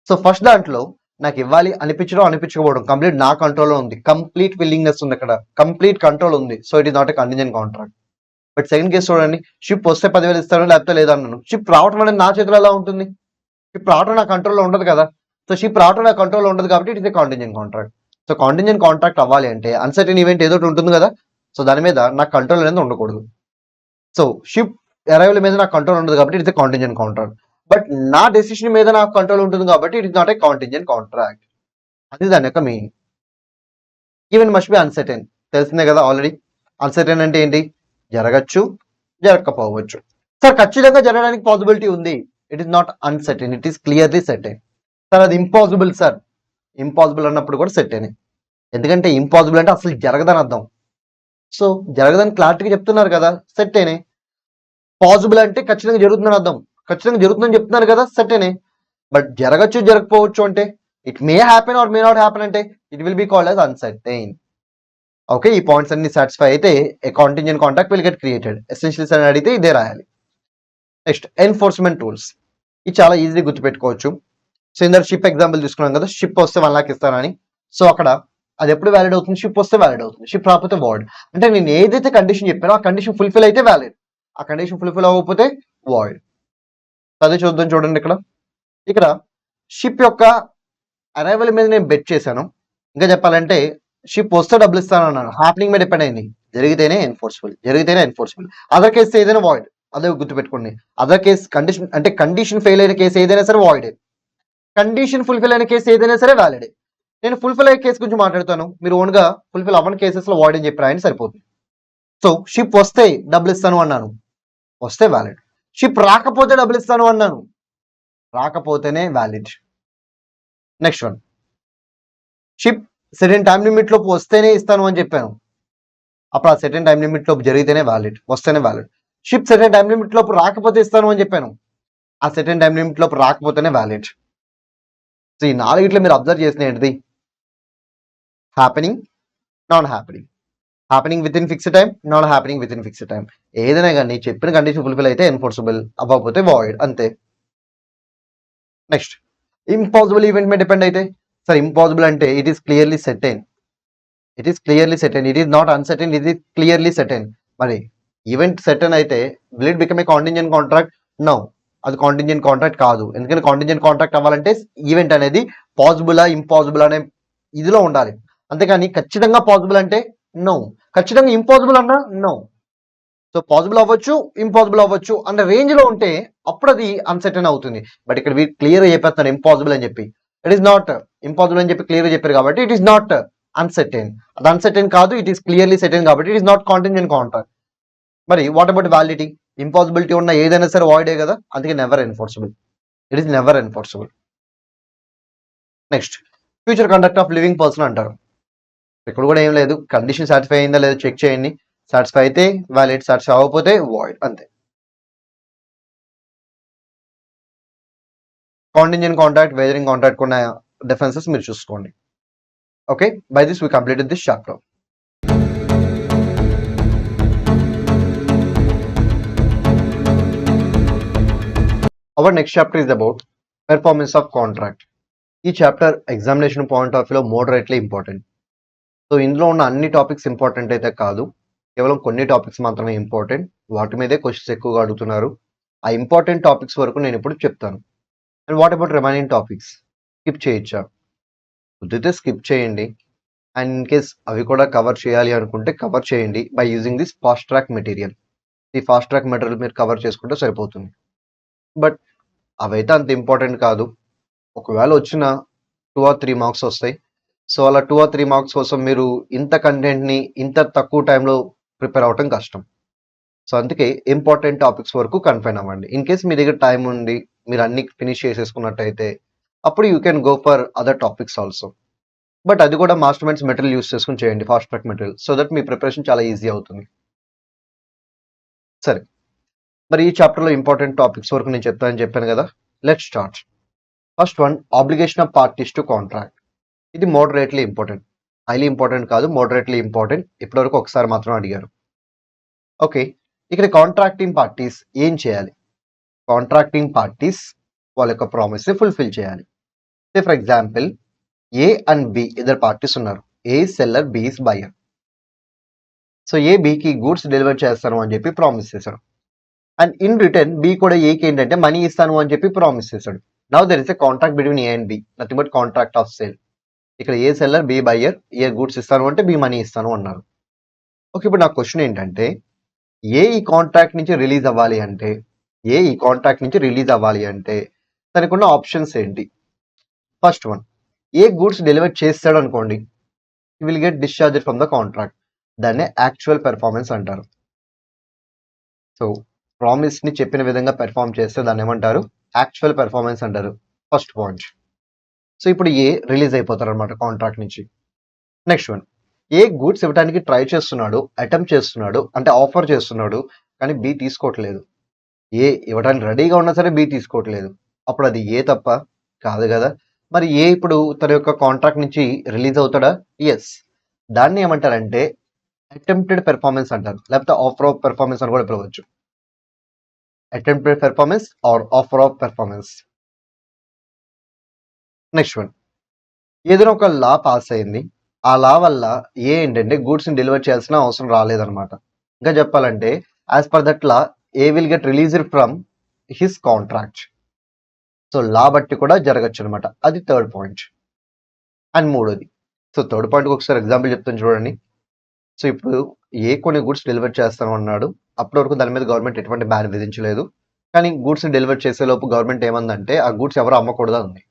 సో ఫస్ట్ దాంట్లో నాకు ఇవ్వాలి అనిపించకపోవడం కంప్లీట్ నా కంట్రోల్లో ఉంది, కంప్లీట్ విల్లింగ్నెస్ ఉంది, అక్కడ కంప్లీట్ కంట్రోల్ ఉంది. So it is not a contingent contract. But second case చూడండి, షిప్ వస్తే 10,000 ఇస్తాను, లేకపోతే లేదన్నాను. షిప్ రావటం అనేది నా చేతిలో ఎలా ఉంటుంది? షిప్ రావటం నా కంట్రోల్లో ఉండదు కదా. సో షిప్ రావటం నా కంట్రోల్లో ఉండదు కాబట్టి it is a contingent contract. So contingent contract అవ్వాలి అంటే అన్సర్టెన్ ఈవెంట్ ఏదో ఉంటుంది కదా, సో దాని మీద నాకు కంట్రోల్ అనేది ఉండకూడదు. సో షిప్ అరైవల్ మీద నాకు కంట్రోల్ ఉండదు కాబట్టి it is a contingent contract. But నా డెసిషన్ మీద నాకు కంట్రోల్ ఉంటుంది కాబట్టి it is not a contingent contract. అది దాని యొక్క meaning. Event must be uncertain, తెలిసిందే కదా ఆల్రెడీ. అన్సర్టెన్ అంటే ఏంటి? జరగచ్చు, జరగకపోవచ్చు. సార్ ఖచ్చితంగా జరగడానికి పాసిబిలిటీ ఉంది, it is not uncertain, it is clearly certain. Sir అది ఇంపాసిబుల్ సార్, ఇంపాసిబుల్ అన్నప్పుడు కూడా సెర్టైన్. ఎందుకంటే ఇంపాసిబుల్ అంటే అసలు జరగదని అర్థం. సో జరగదని క్లారిటీగా చెప్తున్నారు కదా, సెర్టైనే. పాసిబుల్ అంటే ఖచ్చితంగా జరుగుతుందని అర్థం, ఖచ్చితంగా జరుగుతుందని చెప్తున్నారు కదా, సెర్టైనే. బట్ జరగచ్చు, జరగకపోవచ్చు అంటే it may happen or may not happen అంటే it will be called as uncertain. Okay, ఈ పాయింట్స్ అన్ని సాటిస్ఫై అయితే a contingent contract will get created. Essentials అని అడిగితే ఇదే రాయాలి. Next enforcement rules. ఇది చాలా ఈజీ గుర్తుపెట్టుకోవచ్చు. సో ఇందరు షిప్ ఎగ్జాంపుల్ తీసుకున్నాం కదా, షిప్ వస్తే 1 lakh ఇస్తానని. సో అక్కడ అది ఎప్పుడు వ్యాలిడ్ అవుతుంది? షిప్ వస్తే వ్యాలిడ్ అవుతుంది, షిప్ రాకపోతే వాయిడ్. అంటే నేను ఏదైతే కండిషన్ చెప్పానో ఆ కండిషన్ ఫుల్ఫిల్ అయితే వ్యాలిడ్, ఆ కండిషన్ ఫుల్ఫిల్ అవ్వకపోతే వాయిడ్. అదే చూడండి ఇక్కడ షిప్ యొక్క అరైవల్ మీద నేను బెట్ చేశాను. ఇంకా చెప్పాలంటే షిప్ వస్తే డబ్బులు ఇస్తాను అన్నాను, హ్యాపెనింగ్ మీద డిపెండ్ అయింది, జరిగితేనే ఎన్ఫోర్స్ఫుల్. అదర్ కేసు ఏదైనా వాయిడ్, అదే గుర్తుపెట్టుకోండి. అదర్ కేస్ కండిషన్ అంటే కండిషన్ ఫెయిల్ అయిన కేసు ఏదైనా సరే వాయిడే, కండిషన్ ఫుల్ఫిల్ అయిన కేసు ఏదైనా సరే వ్యాలిడే. నేను ఫుల్ఫిల్ అయ్యే కేసు గురించి మాట్లాడతాను, మీరు ఓన్గా ఫుల్ఫిల్ అవ్వని కేసెస్లో వాయిడ్ అని చెప్పి రాయని సరిపోతుంది. సో షిప్ వస్తే డబ్బులు ఇస్తాను అన్నాను, వస్తే వ్యాలిడ్. షిప్ రాకపోతే డబ్బులు ఇస్తాను అన్నాను, రాకపోతేనే valid. Next one, ship certain time limit లోపు వస్తేనే ఇస్తాను అని చెప్పాను, అప్పుడు ఆ సెర్టెన్ టైం లిమిట్ లోపు జరిగితేనే వ్యాలిడ్, వస్తేనే valid. Ship certain time limit లోపు రాకపోతే ఇస్తాను అని చెప్పాను, ఆ సెర్టెన్ టైం లిమిట్ లోపు రాకపోతేనే వ్యాలిడ్. సో ఈ నాలుగిట్లో మీరు అబ్జర్వ్ చేసిన ఏంటిది? Happening, non happening, happening within fixed time, non happening within fixed time. ఏదైనా కానీ చెప్పిన కండిషన్ ఫుల్ఫిల్ అయితే ఎన్ఫోర్సబుల్, అవ్వకపోతే వాయిడ్, అంతే. నెక్స్ట్, ఇంపాసిబుల్ ఈవెంట్ మీద డిపెండ్ అయితే, సార్ ఇంపాసిబుల్ అంటే it is clearly certain, it is clearly certain, it is not uncertain, it is clearly certain. మరి ఈవెంట్ సెర్టెన్ అయితే will it become a contingent contract? No, అది contingent contract కాదు. ఎందుకంటే contingent contract అవ్వాలంటే event అనేది పాసిబులా impossible అనే ఇదిలో ఉండాలి, అంతేకాని ఖచ్చితంగా పాసిబుల్ అంటే నో, ఖచ్చితంగా ఇంపాసిబుల్ అన్నా నో. సో పాసిబుల్ అవ్వచ్చు, ఇంపాసిబుల్ అవ్వచ్చు అన్న రేంజ్ లో ఉంటే అప్పుడు అది అన్సర్టెన్ అవుతుంది. బట్ ఇక్కడ వీరు క్లియర్ చెప్పేస్తున్నారు ఇంపాసిబుల్ అని చెప్పి, ఇట్ ఈస్ నాట్ ఇంపాసిబుల్ అని చెప్పి క్లియర్ చెప్పారు కాబట్టి ఇట్ ఈస్ నాట్ అన్సర్టెన్, అది అన్సర్టెన్ కాదు, ఇట్ ఈస్ క్లియర్లీ సెర్టెన్ కాబట్టి it is not contingent contract. మరి వాట్ అబౌట్ వ్యాలిడిటీ? ఇంపాసిబిలిటీ ఉన్న ఏదైనా సరే వాయిడే కదా, అందుకే never enforceable, it is never enforceable. Next, future conduct of living person అంటారు. ఇక్కడ కూడా ఏం లేదు, కండిషన్ సాటిస్ఫై అయిందా లేదో చెక్ చేయండి, సాటిస్ఫై అయితే వ్యాలిడ్, సాటిస్ఫై అవ్వకపోతే వాయిడ్, అంతే. కాంటింజెంట్ కాంట్రాక్ట్, వేజరింగ్ కాంట్రాక్ట్ ఉన్న డిఫరెన్సెస్ మీరు చూసుకోండి. Okay, by this we completed this chapter. Our next chapter is about performance of contract. ఈ చాప్టర్ ఎగ్జామినేషన్ పాయింట్ ఆఫ్ వ్యూలో మోడరేట్లీ ఇంపార్టెంట్. సో ఇందులో ఉన్న అన్ని టాపిక్స్ ఇంపార్టెంట్ అయితే కాదు, కేవలం కొన్ని టాపిక్స్ మాత్రమే ఇంపార్టెంట్, వాటి మీదే క్వశ్చన్స్ ఎక్కువగా అడుగుతున్నారు. ఆ ఇంపార్టెంట్ టాపిక్స్ వరకు నేను ఇప్పుడు చెప్తాను. And what about remaining topics? Skip చేయొచ్చా? కుదిరితే స్కిప్ చేయండి, అండ్ ఇన్ కేస్ అవి కూడా కవర్ చేయాలి అనుకుంటే కవర్ చేయండి by using this fast track material. ఈ ఫాస్ట్ ట్రాక్ మెటీరియల్ మీరు కవర్ చేసుకుంటే సరిపోతుంది. బట్ అవైతే అంత ఇంపార్టెంట్ కాదు, ఒకవేళ వచ్చిన 2 or 3 మార్క్స్ వస్తాయి. సో అలా 2 or 3 మార్క్స్ కోసం మీరు ఇంత కంటెంట్ని ఇంత తక్కువ టైంలో ప్రిపేర్ అవ్వటం కష్టం. సో అందుకే ఇంపార్టెంట్ టాపిక్స్ వరకు కన్ఫైన్ అవ్వండి. ఇన్ కేస్ మీ దగ్గర టైం ఉండి మీరు అన్ని ఫినిష్ చేసేసుకున్నట్టయితే అప్పుడు you can go for other topics also. But అది కూడా మాస్టర్ మైండ్స్ మెటీరియల్ యూస్ చేసుకుని చేయండి, fast track material, so that me preparation చాలా ఈజీ అవుతుంది. సరే, మరి ఈ చాప్టర్లో ఇంపార్టెంట్ టాపిక్స్ వరకు నేను చెప్తానని చెప్పాను కదా, let's start. First one, obligation of parties to contract. ఇది మోడరేట్లీ ఇంపార్టెంట్, హైలీ ఇంపార్టెంట్ కాదు, మోడరేట్లీ ఇంపార్టెంట్. ఇప్పటివరకు ఒకసారి మాత్రం అడిగారు. ఓకే, ఇక్కడ కాంట్రాక్టింగ్ పార్టీస్ ఏం చేయాలి? కాంట్రాక్టింగ్ పార్టీస్ వాళ్ళ యొక్క ప్రామిస్ ని ఫుల్ఫిల్ చేయాలి. Say for example, A and B ఇద్దరు పార్టీస్ ఉన్నారు, A seller, B is buyer. So A బికి గూడ్స్ డెలివర్ చేస్తాను అని చెప్పి ప్రామిస్ చేశాడు, అండ్ ఇన్ రిటర్న్ బి కూడా ఏకి ఏంటంటే మనీ ఇస్తాను అని చెప్పి ప్రామిస్ చేశాడు. Now there is a contract between A and B, nothing but contract of sale. ఇక్కడ A seller, B buyer, A goods ఇస్తాను అంటే బి మనీ ఇస్తాను అన్నారు. ఓకే, ఇప్పుడు నా క్వశ్చన్ ఏంటంటే, ఏ ఈ కాంట్రాక్ట్ నుంచి రిలీజ్ అవ్వాలి అంటే, ఏ ఈ కాంట్రాక్ట్ నుంచి రిలీజ్ అవ్వాలి అంటే దానికి ఉన్న ఆప్షన్స్ ఏంటి? ఫస్ట్ వన్, ఏ గూడ్స్ డెలివర్ చేస్తాడు అనుకోండి, you will get discharge from the contract, దాన్నే యాక్చువల్ పెర్ఫార్మెన్స్ అంటారు. సో ప్రామిస్ ని చెప్పిన విధంగా పెర్ఫార్మ్ చేస్తే దాన్ని ఏమంటారు? యాక్చువల్ పెర్ఫార్మెన్స్ అంటారు. First point. సో ఇప్పుడు ఏ రిలీజ్ అయిపోతారు అనమాట కాంట్రాక్ట్ నుంచి. నెక్స్ట్ వన్, ఏ గూడ్స్ ఇవ్వడానికి ట్రై చేస్తున్నాడు, అటెంప్ట్ చేస్తున్నాడు, అంటే ఆఫర్ చేస్తున్నాడు, కానీ బి తీసుకోవట్లేదు. ఏ ఇవ్వడానికి రెడీగా ఉన్నా సరే బి తీసుకోవట్లేదు, అప్పుడు అది ఏ తప్ప కాదు కదా. మరి ఏ ఇప్పుడు తన యొక్క కాంట్రాక్ట్ నుంచి రిలీజ్ అవుతాడా? ఎస్. దాన్ని ఏమంటారంటే అటెంప్టెడ్ పెర్ఫార్మెన్స్ అంటారు, లేకపోతే ఆఫర్ ఆఫ్ పెర్ఫార్మెన్స్ అని కూడా పిలవచ్చు. Attempted performance or offer of performance. Next one, ఏదైనా ఒక లా పాస్ అయింది, ఆ లా వల్ల ఏ ఏంటంటే గూడ్స్ ని డెలివర్ చేయాల్సిన అవసరం రాలేదన్నమాట. ఇంకా చెప్పాలంటే as per that law A will get released from his contract. So law బట్టి కూడా జరగచ్చు అనమాట, అది థర్డ్ పాయింట్. అండ్ మూడోది, సో థర్డ్ పాయింట్ ఒకసారి ఎగ్జాంపుల్ చెప్తాను చూడండి. సో ఇప్పుడు ఏ కొన్ని గూడ్స్ డెలివర్ చేస్తాను అన్నాడు, అప్పటి వరకు దాని మీద గవర్నమెంట్ ఎటువంటి బ్యాన్ విధించలేదు. కానీ గూడ్స్ని డెలివర్ చేసేలోపు గవర్నమెంట్ ఏమందంటే ఆ గూడ్స్ ఎవరు అమ్మకూడదు ఉంది.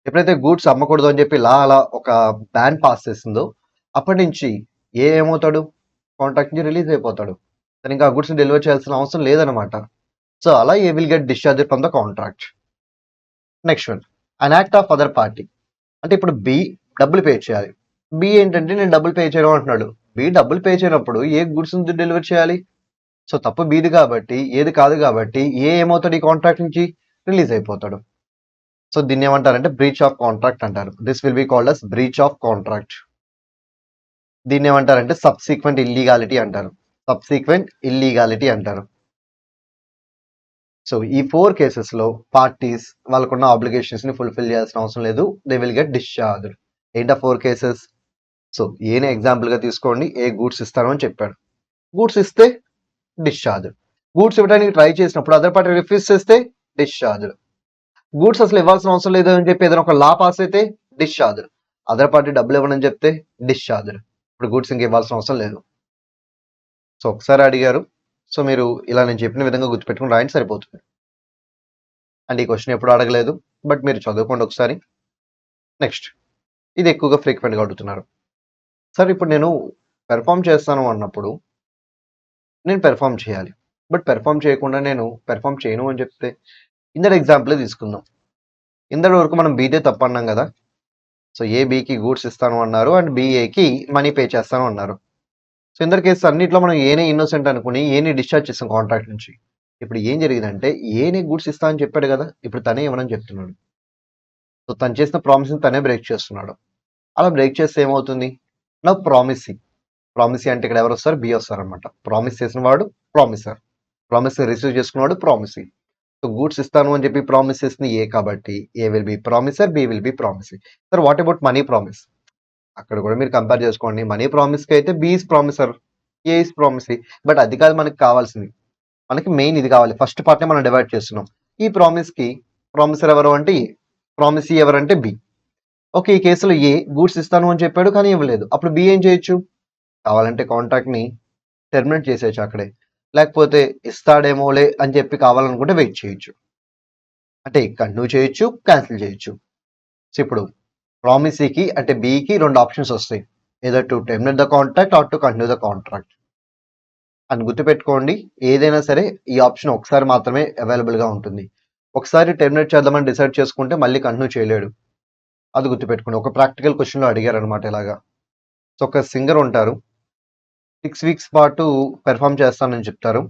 ఎప్పుడైతే గూడ్స్ అమ్మకూడదు అని చెప్పి అలా ఒక బ్యాన్ పాస్ చేసిందో అప్పటి నుంచి ఏమవుతాడు, కాంట్రాక్ట్ నుంచి రిలీజ్ అయిపోతాడు. తను ఇంకా ఆ గూడ్స్ని డెలివర్ చేయాల్సిన అవసరం లేదనమాట. సో అలా A will get discharge from the contract. Next one, an act of other party. అంటే ఇప్పుడు బి డబ్బులు పే చేయాలి. బి ఏంటంటే నేను డబ్బులు పే చేయడం అంటున్నాడు. బి డబ్బులు పే చేయనప్పుడు ఏ గూడ్స్ డెలివర్ చేయాలి? సో తప్పు బీది కాబట్టి, ఏది కాదు కాబట్టి ఏమవుతాడు, ఈ కాంట్రాక్ట్ నుంచి రిలీజ్ అయిపోతాడు. సో దీన్ని ఏమంటారంటే బ్రీచ్ ఆఫ్ కాంట్రాక్ట్ అంటారు. This will be called as breach of contract. దీన్ని ఏమంటారంటే సబ్సీక్వెంట్ ఇల్లీగాలిటీ అంటారు. సబ్సీక్వెంట్ ఇల్లీగాలిటీ అంటారు. సో ఈ 4 కేసెస్లో పార్టీస్ వాళ్ళకున్న ఆబ్లిగేషన్స్ ని ఫుల్ఫిల్ చేయాల్సిన అవసరం లేదు. They will get discharge. ఏంటా 4 కేసెస్? సో ఏనే ఎగ్జాంపుల్ గా తీసుకోండి. ఏ గూడ్స్ ఇస్తాను అని చెప్పాడు. గూడ్స్ ఇస్తే డిశ్చార్జ్. గూడ్స్ ఇవ్వడానికి ట్రై చేసినప్పుడు అదర్ పార్టీ రిఫ్యూజ్ చేస్తే డిశ్చార్జ్. గూడ్స్ అసలు ఇవ్వాల్సిన అవసరం లేదు అని చెప్పి ఏదైనా ఒక లా పాస్ అయితే డిశ్చార్జ్. అదర్ పార్టీ డబ్బులు ఇవ్వనని చెప్తే డిశ్చార్జ్. ఇప్పుడు గూడ్స్ ఇంక ఇవ్వాల్సిన అవసరం లేదు. సో ఒకసారి అడిగారు. సో మీరు ఇలా నేను చెప్పిన విధంగా గుర్తుపెట్టుకుని రాయండి, సరిపోతుంది. అండ్ ఈ క్వశ్చన్ ఎప్పుడు అడగలేదు, బట్ మీరు చదువుకోండి ఒకసారి. నెక్స్ట్, ఇది ఎక్కువగా ఫ్రీక్వెంట్గా అడుగుతున్నారు. సార్ ఇప్పుడు నేను పెర్ఫామ్ చేస్తాను అన్నప్పుడు నేను పెర్ఫామ్ చేయాలి, బట్ పెర్ఫామ్ చేయకుండా నేను పెర్ఫామ్ చేయను అని చెప్తే ఇందటి ఎగ్జాంపుల్ తీసుకుందాం. ఇందటి వరకు మనం బీదే తప్పు అన్నాం కదా. సో ఏ బీకి గూడ్స్ ఇస్తాను అన్నారు అండ్ బిఏకి మనీ పే చేస్తాను అన్నారు. సో ఇందరి కేసు అన్నింటిలో మనం ఏనే ఇన్నోసెంట్ అనుకుని ఏనే డిశ్చార్జ్ చేస్తాం కాంట్రాక్ట్ నుంచి. ఇప్పుడు ఏం జరిగిందంటే ఏనే గూడ్స్ ఇస్తా అని చెప్పాడు కదా, ఇప్పుడు తనే ఏమని చెప్తున్నాడు. సో తను చేసిన ప్రామిస్ని తనే బ్రేక్ చేస్తున్నాడు. అలా బ్రేక్ చేస్తే ఏమవుతుంది? నా ప్రామిసీ అంటే ఇక్కడ ఎవరు వస్తారు? బి వస్తారు అనమాట. ప్రామిస్ చేసిన వాడు ప్రామిసర్, ప్రామిస్ రిసీవ్ చేసుకున్నవాడు ప్రామిసీ. సో గూడ్స్ ఇస్తాను అని చెప్పి ప్రామిస్ చేసింది ఏ కాబట్టి A will be promisor, B will be promisee. Sir what about money promise? అక్కడ కూడా మీరు కంపేర్ చేసుకోండి. మనీ ప్రామిస్కి అయితే B is promisor, A is promisee. But అది కాదు మనకి కావాల్సింది. మనకి మెయిన్ ఇది కావాలి. ఫస్ట్ పార్ట్నే మనం డివైడ్ చేస్తున్నాం. ఈ ప్రామిస్కి ప్రామిసర్ ఎవరు అంటే ఏ, ప్రామిసీ ఎవరంటే బి. ఓకే, ఈ కేసులో ఏ గూడ్స్ ఇస్తాను అని చెప్పాడు కానీ ఇవ్వలేదు. అప్పుడు బి ఏం చేయొచ్చు? కావాలంటే కాంట్రాక్ట్ని టెర్మినేట్ చేసేయచ్చు అక్కడే, లేకపోతే ఇస్తాడేమోలే అని చెప్పి కావాలనుకుంటే వెయిట్ చేయొచ్చు. అంటే కంటిన్యూ చేయొచ్చు, క్యాన్సిల్ చేయొచ్చు. సో ఇప్పుడు ప్రామిసీకి అంటే బికి 2 ఆప్షన్స్ వస్తాయి. ఏదో to terminate the contract are to continue the contract అని గుర్తుపెట్టుకోండి. ఏదైనా సరే ఈ ఆప్షన్ ఒకసారి మాత్రమే అవైలబుల్గా ఉంటుంది. ఒకసారి టెర్మినేట్ చేద్దామని డిసైడ్ చేసుకుంటే మళ్ళీ కంటిన్యూ చేయలేడు. అది గుర్తుపెట్టుకోండి. ఒక ప్రాక్టికల్ క్వశ్చన్లో అడిగారు అనమాట ఇలాగా. సో ఒక సింగర్ ఉంటారు, 6 వీక్స్ పాటు పెర్ఫామ్ చేస్తానని చెప్తారు.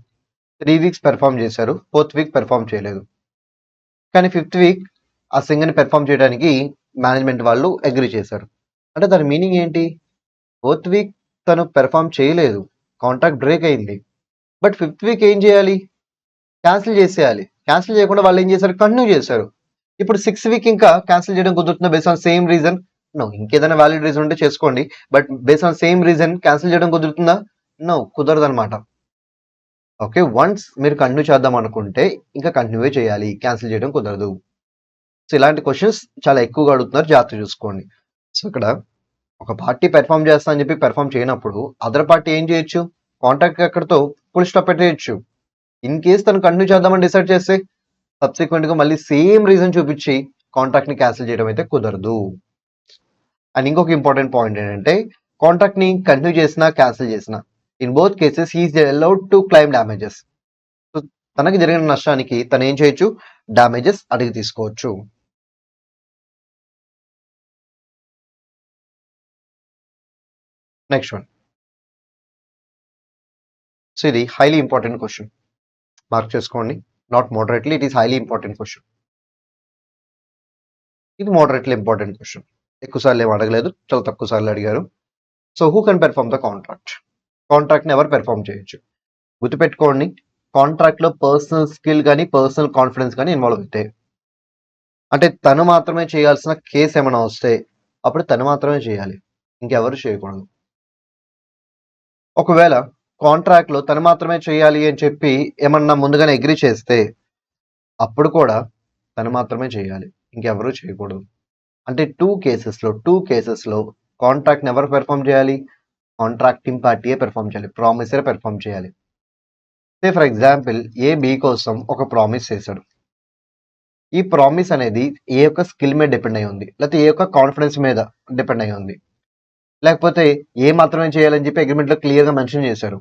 3 వీక్స్ పెర్ఫామ్ చేశారు, 4th వీక్ పెర్ఫామ్ చేయలేదు. కానీ 5th వీక్ ఆ సింగర్ని పెర్ఫామ్ చేయడానికి మేనేజ్మెంట్ వాళ్ళు అగ్రీ చేశారు. అంటే దాని మీనింగ్ ఏంటి? 4th వీక్ తను పెర్ఫామ్ చేయలేదు, కాంట్రాక్ట్ బ్రేక్ అయింది. బట్ 5th వీక్ ఏం చేయాలి? క్యాన్సిల్ చేసేయాలి. క్యాన్సిల్ చేయకుండా వాళ్ళు ఏం చేశారు? కంటిన్యూ చేశారు. ఇప్పుడు 6th వీక్ ఇంకా క్యాన్సిల్ చేయడం కుదురుతుందా? Base on same reason? No. ఇంకేదైనా వ్యాలిడ్ రీజన్ ఉంటే చేసుకోండి, but base on same reason cancel చేయడం కుదురుతుందా? నో, కుదరదు అనమాట. ఓకే, వన్స్ మీరు కంటిన్యూ చేద్దాం అనుకుంటే ఇంకా కంటిన్యూ చేయాలి, క్యాన్సిల్ చేయడం కుదరదు. సో ఇలాంటి క్వశ్చన్స్ చాలా ఎక్కువగా అడుగుతున్నారు, జాగ్రత్త చూసుకోండి. సో ఇక్కడ ఒక పార్టీ పెర్ఫామ్ చేస్తా అని చెప్పి పెర్ఫామ్ చేయనప్పుడు అదర్ పార్టీ ఏం చేయొచ్చు? కాంట్రాక్ట్ అక్కడితో ఫుల్ స్టాప్ పెట్టేయచ్చు. ఇన్ కేస్ తను కంటిన్యూ చేద్దామని డిసైడ్ చేస్తే సబ్సిక్వెంట్గా మళ్ళీ సేమ్ రీజన్ చూపించి కాంట్రాక్ట్ని క్యాన్సిల్ చేయడం అయితే కుదరదు. అండ్ ఇంకొక ఇంపార్టెంట్ పాయింట్ ఏంటంటే కాంట్రాక్ట్ని కంటిన్యూ చేసినా క్యాన్సిల్ చేసినా in both cases he is allowed to claim damages. So తనకి జరిగిన నష్టానికి తను ఏం చేయొచ్చు? డ్యామేజెస్ అడిగి తీసుకోవచ్చు. Next one. సో ఇది హైలీ ఇంపార్టెంట్ క్వశ్చన్, మార్క్ చేసుకోండి. Not moderately, it is highly important question. ఇది మోడరేట్లీ ఇంపార్టెంట్ క్వశ్చన్. ఎక్కువ సార్లు ఏం అడగలేదు, చాలా తక్కువ సార్లు అడిగారు. So who can perform the contract? కాంట్రాక్ట్ని ఎవరు పెర్ఫామ్ చేయొచ్చు? గుర్తుపెట్టుకోండి, కాంట్రాక్ట్లో పర్సనల్ స్కిల్ కానీ పర్సనల్ కాన్ఫిడెన్స్ కానీ ఇన్వాల్వ్ అవుతాయి. అంటే తను మాత్రమే చేయాల్సిన కేసు ఏమైనా వస్తే అప్పుడు తను మాత్రమే చేయాలి, ఇంకెవరు చేయకూడదు. ఒకవేళ కాంట్రాక్ట్లో తను మాత్రమే చేయాలి అని చెప్పి ఏమన్నా ముందుగానే అగ్రీ చేస్తే అప్పుడు కూడా తను మాత్రమే చేయాలి, ఇంకెవరూ చేయకూడదు. అంటే టూ కేసెస్లో కాంట్రాక్ట్ని ఎవరు పెర్ఫామ్ చేయాలి? కాంట్రాక్టింగ్ పార్టీయే పెర్ఫామ్ చేయాలి, ప్రామిసర్ పెర్ఫామ్ చేయాలి. Say for example A B కోసం ఒక ప్రామిస్ చేశాడు. ఈ ప్రామిస్ అనేది ఏ యొక్క స్కిల్ మీద డిపెండ్ అయి ఉంది, లేకపోతే ఏ యొక్క కాన్ఫిడెన్స్ మీద డిపెండ్ అయి ఉంది, లేకపోతే ఏ మాత్రమే చేయాలని చెప్పి అగ్రిమెంట్లో క్లియర్గా మెన్షన్ చేశారు.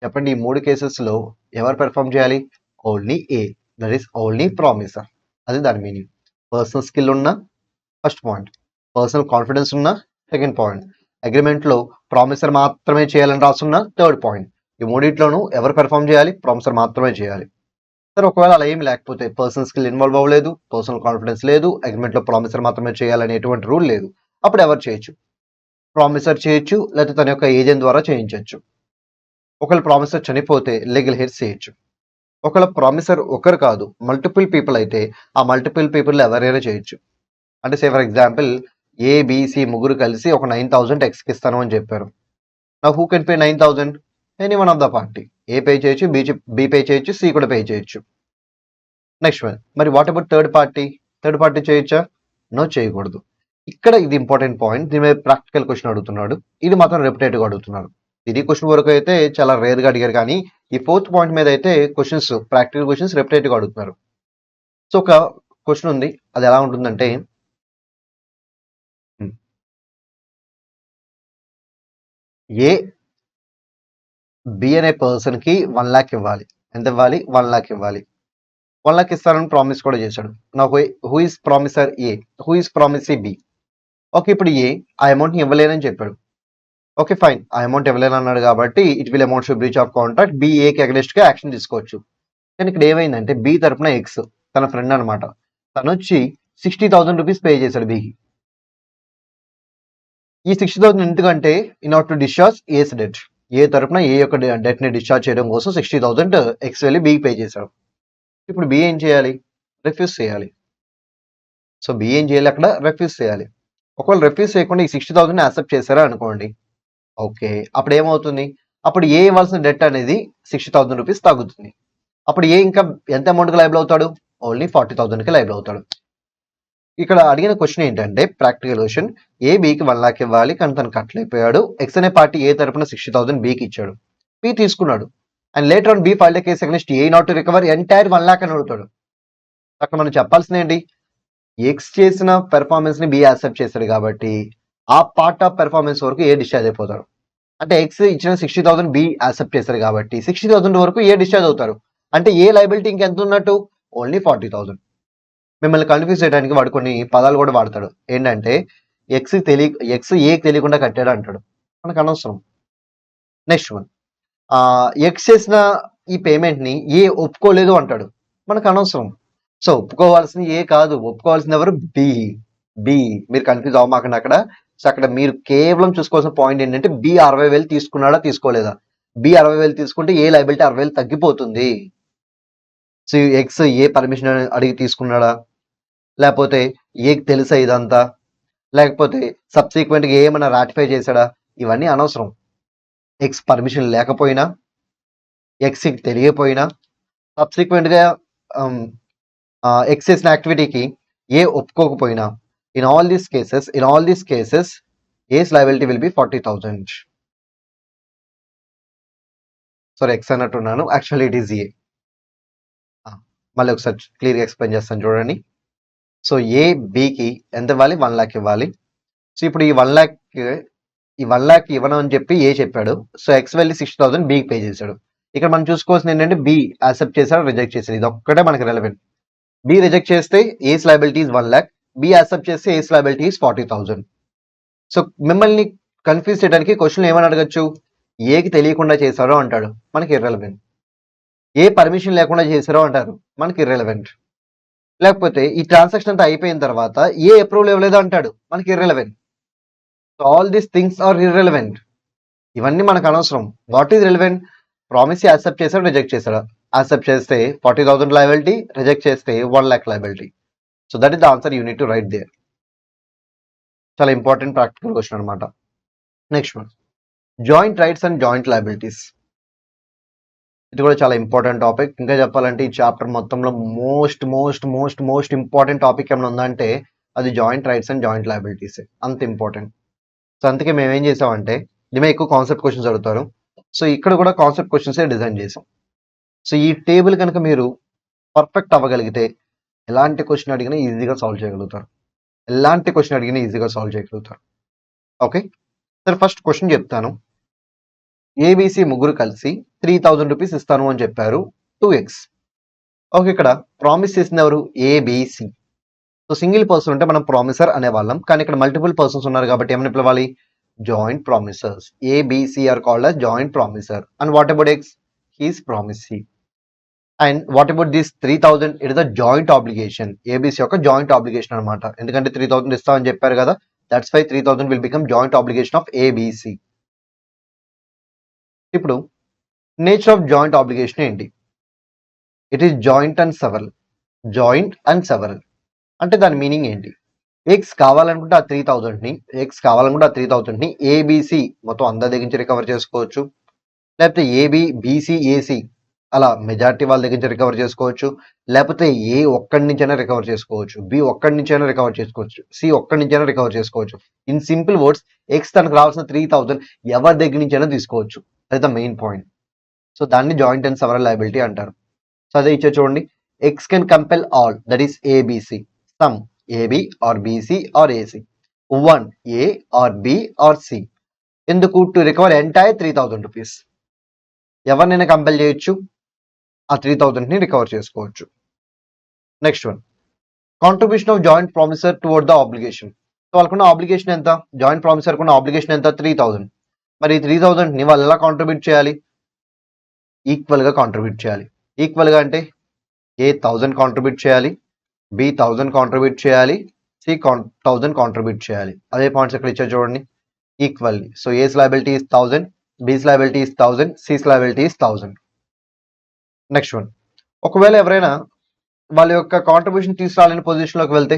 చెప్పండి, ఈ 3 కేసెస్లో ఎవరు పెర్ఫామ్ చేయాలి? Only A, that is only promissory. అది దాని మీనింగ్. పర్సనల్ స్కిల్ ఉన్న ఫస్ట్ పాయింట్, పర్సనల్ కాన్ఫిడెన్స్ ఉన్న సెకండ్ పాయింట్, అగ్రిమెంట్లో ప్రామిసర్ మాత్రమే చేయాలని రాసున్న థర్డ్ పాయింట్. ఈ మూడిట్లోనూ ఎవరు పెర్ఫామ్ చేయాలి? ప్రామిసర్ మాత్రమే చేయాలి. సరే, ఒకవేళ అలా ఏమి లేకపోతే, పర్సనల్ స్కిల్ ఇన్వాల్వ్ అవ్వలేదు, పర్సనల్ కాన్ఫిడెన్స్ లేదు, అగ్రిమెంట్లో ప్రామిసర్ మాత్రమే చేయాలని ఎటువంటి రూల్ లేదు, అప్పుడు ఎవరు చేయొచ్చు? ప్రామిసర్ చేయొచ్చు, లేకపోతే తన యొక్క ఏజెంట్ ద్వారా చేయించవచ్చు. ఒకవేళ ప్రామిసర్ చనిపోతే లీగల్ హెయిర్స్ చేయొచ్చు. ఒకవేళ ప్రామిసర్ ఒకరు కాదు, మల్టిపుల్ పీపుల్ అయితే ఆ మల్టిపుల్ పీపుల్ ఎవరైనా చేయొచ్చు. అంటే సే ఫర్ ఎగ్జాంపుల్ ఏబిసి ముగ్గురు కలిసి ఒక 9,000 ఎక్స్కి ఇస్తాను అని చెప్పారు. నా who can pay 9,000? Any one of the party. A pay చేయొచ్చు, బి పే చేయొచ్చు, సి కూడా పే చేయొచ్చు. నెక్స్ట్ వన్, మరి what about third party? Third party చేయొచ్చా? నో, చేయకూడదు. ఇక్కడ ఇది ఇంపార్టెంట్ పాయింట్. దీని మీద ప్రాక్టికల్ క్వశ్చన్ అడుగుతున్నాడు. ఇది మాత్రం రెపిటేటివ్గా అడుగుతున్నాడు. ఇది క్వశ్చన్ వరకు అయితే చాలా రేర్గా అడిగారు, కానీ ఈ ఫోర్త్ పాయింట్ మీద అయితే క్వశ్చన్స్, ప్రాక్టికల్ క్వశ్చన్స్ రెపిటేటివ్గా అడుగుతున్నారు. సో ఒక క్వశ్చన్ ఉంది, అది ఎలా ఉంటుందంటే, ఏ బి అనే పర్సన్ కి 1 lakh ఇవ్వాలి. ఎంత ఇవ్వాలి? 1 lakh ఇవ్వాలి. 1 lakh ఇస్తానని ప్రామిస్ కూడా చేశాడు. నాకు who is promisor? A. Who is promisee? B. Okay, ఇప్పుడు ఏ ఆ అమౌంట్ ని ఇవ్వలేనని చెప్పాడు. ఓకే ఫైన్, ఆ అమౌంట్ ఇవ్వలేను అన్నాడు కాబట్టి it will amount to breach of contract. B ఏకి అగెనిస్ట్ గా యాక్షన్ తీసుకోవచ్చు. కానీ ఇక్కడ ఏమైందంటే, బి తరపున ఎక్స్ తన ఫ్రెండ్ అనమాట, తను వచ్చి 60,000 రూపీస్ పే చేశాడు బికి. ఈ 60,000 ఎందుకంటే in order to discharge A's debt. A తరపున ఏ యొక్క డెట్ ని డిశ్చార్జ్ చేయడం కోసం 60,000 ఎక్స్ వెళ్ళి బికి పే చేశాడు. ఇప్పుడు బి ఏం చేయాలి? రిఫ్యూజ్ చేయాలి. సో బి ఏం చేయాలి? అక్కడ రిఫ్యూజ్ చేయాలి. ఒకవేళ రిఫ్యూజ్ చేయకుండా ఈ 60,000 యాక్సెప్ట్ చేశారా అనుకోండి, ఓకే, అప్పుడు ఏమవుతుంది? అప్పుడు ఏ ఇవ్వాల్సిన డెట్ అనేది 60,000 రూపీస్ తగ్గుతుంది. అప్పుడు ఏ ఇంకా ఎంత అమౌంట్కి లైబుల్ అవుతాడు? ఓన్లీ 40,000కి లైబుల్ అవుతాడు. ఇక్కడ అడిగిన క్వశ్చన్ ఏంటంటే, ప్రాక్టికల్ క్వశ్చన్, ఏ బికి 1 lakh ఇవ్వాలి, కానీ తను కట్టలేకపోయాడు. ఎక్స్ అనే పార్టీ ఏ తరపున 60,000 బికి ఇచ్చాడు. బి తీసుకున్నాడు. And later on B filed case against A not to recover entire 1 lakh అని అడుగుతాడు. అక్కడ మనం చెప్పాల్సింది ఏంటి? ఎక్స్ చేసిన పెర్ఫార్మెన్స్ ని బి యాక్సెప్ట్ చేశాడు కాబట్టి ఆ పార్ట్ ఆఫ్ పెర్ఫార్మెన్స్ వరకు ఏ డిశ్చార్జ్ అయిపోతాడు. అంటే ఎక్స్ ఇచ్చిన 60,000 బి యాక్సెప్ట్ చేశారు కాబట్టి 60,000 వరకు ఏ డిశ్చార్జ్ అవుతారు. అంటే ఏ లైబిలిటీ ఇంకెంత ఉన్నట్టు? ఓన్లీ 40,000. మిమ్మల్ని కన్ఫ్యూజ్ చేయడానికి వాడు కొన్ని పదాలు కూడా వాడతాడు. ఏంటంటే ఎక్స్ ఏకి తెలియకుండా కట్టాడు అంటాడు. మనకు అనవసరం. నెక్స్ట్ వన్, ఎక్స్ చేసిన ఈ పేమెంట్ ని ఏ ఒప్పుకోలేదు అంటాడు. మనకు అనవసరం. సో ఒప్పుకోవాల్సింది ఏ కాదు, ఒప్పుకోవాల్సింది ఎవరు? బి. మీరు కన్ఫ్యూజ్ అవ్వమాకండి అక్కడ. సో అక్కడ మీరు కేవలం చూసుకోవాల్సిన పాయింట్ ఏంటంటే, బి 60,000 తీసుకున్నాడా తీసుకోలేదా? బి 60,000 తీసుకుంటే ఏ లైబిలిటీ 60,000 తగ్గిపోతుంది. సో ఎక్స్ ఏ పర్మిషన్ అడిగి తీసుకున్నాడా, లేకపోతే ఏకి తెలుసా ఇదంతా, లేకపోతే సబ్సిక్వెంట్ గా ఏమైనా రాటిఫై చేశాడా? ఇవన్నీ అనవసరం. ఎక్స్ పర్మిషన్ లేకపోయినా, ఎక్స్ తెలియకపోయినా, సబ్సిక్వెంట్ గా ఎక్స్ చేసిన యాక్టివిటీకి ఏ ఒప్పుకోకపోయినా, in all these cases A's liability will be 40,000. Sorry, X అన్నట్టున్నాను, యాక్చువల్లీ ఇట్ ఈస్ ఏ. మళ్ళీ ఒకసారి క్లియర్గా ఎక్స్ప్లెయిన్ చేస్తాను చూడండి. సో ఏ బికి ఎంత ఇవ్వాలి? 1 lakh ఇవ్వాలి. సో ఇప్పుడు ఈ 1 lakh ఇవ్వను అని చెప్పి ఏ చెప్పాడు. సో ఎక్స్ వెళ్ళి 60,000 బికి పే చేశాడు. ఇక్కడ మనం చూసుకోవాల్సింది ఏంటంటే, బి యాక్సెప్ట్ చేశాడు, రిజెక్ట్ చేశాడు. ఇది ఒక్కటే మనకి రెలవెంట్. బి రిజెక్ట్ చేస్తే A's liability is 1 lakh, B accept చేస్తే ఏస్ లయబిలిటీ ఇస్ 40,000. సో మిమ్మల్ని కన్ఫ్యూజ్ చేయడానికి క్వశ్చన్ ఏమని అడగచ్చు? ఏకి తెలియకుండా చేశారో అంటాడు, మనకి ఇర్రెలవెంట్. ఏ పర్మిషన్ లేకుండా చేశారో అంటారు, మనకి ఇర్రెలవెంట్. లేకపోతే ఈ ట్రాన్సాక్షన్ అంతా అయిపోయిన తర్వాత ఏ అప్రూవల్ ఇవ్వలేదు అంటాడు, మనకి irrelevant. So all these things are irrelevant. ఇవన్నీ మనకు అనవసరం. What is relevant? Promise accept చేశాడు, రిజెక్ట్ చేశాడు. యాక్సెప్ట్ చేస్తే 40,000 లయబిలిటీ, రిజెక్ట్ చేస్తే 1 lakh liability. So that is the answer you need to write there. చాలా ఇంపార్టెంట్ ప్రాక్టికల్ క్వశ్చన్ అనమాట. Next one, joint rights and joint liabilities. ఇది కూడా చాలా important topic. ఇంకా చెప్పాలంటే ఈ చాప్టర్ మొత్తంలో మోస్ట్ ఇంపార్టెంట్ టాపిక్ ఏమైనా ఉందంటే అది joint rights and joint liabilities. అంత ఇంపార్టెంట్. సో అందుకే మేము ఏం చేసామంటే, దీని ఎక్కువ కాన్సెప్ట్ క్వశ్చన్స్ అడుగుతారు. సో ఇక్కడ కూడా కాన్సెప్ట్ క్వశ్చన్స్ డిజైన్ చేసాం. సో ఈ టేబుల్ కనుక మీరు పర్ఫెక్ట్ అవ్వగలిగితే ఎలాంటి క్వశ్చన్ అడిగినా ఈజీగా సాల్వ్ చేయగలుగుతారు. ఎలాంటి క్వశ్చన్ అడిగినా ఈజీగా సాల్వ్ చేయగలుగుతారు. ఓకే, సరే ఫస్ట్ క్వశ్చన్ చెప్తాను. ఏబిసి ముగ్గురు కలిసి 3000 రూపీస్ ఇస్తాను అని చెప్పారు 2x. ఓకే, ఇక్కడ ప్రామిస్ చేసింది ఎవరు? ఏబిసి. సో సింగిల్ పర్సన్ ఉంటే మనం ప్రామిసర్ అనేవాళ్ళం, కానీ ఇక్కడ మల్టిపుల్ పర్సన్స్ ఉన్నారు కాబట్టి ఏమని పిలవాలి? Joint promisors. ABC are called as joint promisor. And what about X? He's promisee. And what about this 3000? It is a joint obligation. ABC యొక్క joint obligation అనమాట. ఎందుకంటే 3000 ఇస్తామని చెప్పారు కదా, that's why 3000 will become joint obligation of ABC. ఇప్పుడు nature of joint obligation ఏంటి? It is joint and several. Joint and several అంటే దాని మీనింగ్ ఏంటి? ఎక్స్ కావాలనుకుంటే ఆ 3000ని ఏబిసి మొత్తం అందరి దగ్గర నుంచి రికవర్ చేసుకోవచ్చు, లేకపోతే ఏబి బీసీ ఏసీ అలా మెజారిటీ వాళ్ళ దగ్గర నుంచి రికవర్ చేసుకోవచ్చు, లేకపోతే ఏ ఒక్కడి నుంచైనా రికవర్ చేసుకోవచ్చు, బి ఒక్కడి నుంచైనా రికవర్ చేసుకోవచ్చు, సి ఒక్కడి నుంచైనా రికవర్ చేసుకోవచ్చు. ఇన్ సింపుల్ వర్డ్స్, ఎక్స్ తనకు రావాల్సిన 3000 ఎవరి దగ్గర నుంచైనా తీసుకోవచ్చు. అది ద మెయిన్ పాయింట్. సో దాన్ని జాయింట్ అండ్ సెవరల్ లయబిలిటీ అంటారు. సో అదే ఇచ్చే చూడండి, X can compel all, that is ABC, some AB or BC or AC, one A or B or C. ఎందుకు? To recover entire 3000 rupees. ఎవరినైనా compel చేయొచ్చు, ఆ 3000ని రికవర్ చేసుకోవచ్చు. Next one, contribution of joint promisor toward the obligation. So వాళ్ళకున్న obligation ఎంత? Joint promisor కున్న obligation ఎంత? 3000. మరి ఈ 3000ని వాళ్ళు ఎలా కాంట్రిబ్యూట్ చేయాలి? ఈక్వల్ గా కాంట్రిబ్యూట్ చేయాలి. ఈక్వల్ గా అంటే ఏ 1000 కాంట్రిబ్యూట్ చేయాలి, బి 1000 కాంట్రిబ్యూట్ చేయాలి, సి 1000 కాంట్రిబ్యూట్ చేయాలి. అదే పాయింట్స్ ఇక్కడ ఇచ్చారు చూడండి, equally. So A's liability is 1000, B's liability is 1000, C's liability is 1000. Next one, ఒకవేళ ఎవరైనా వాళ్ళ యొక్క కాంట్రిబ్యూషన్ తీసుకురాలేని పొజిషన్లోకి వెళ్తే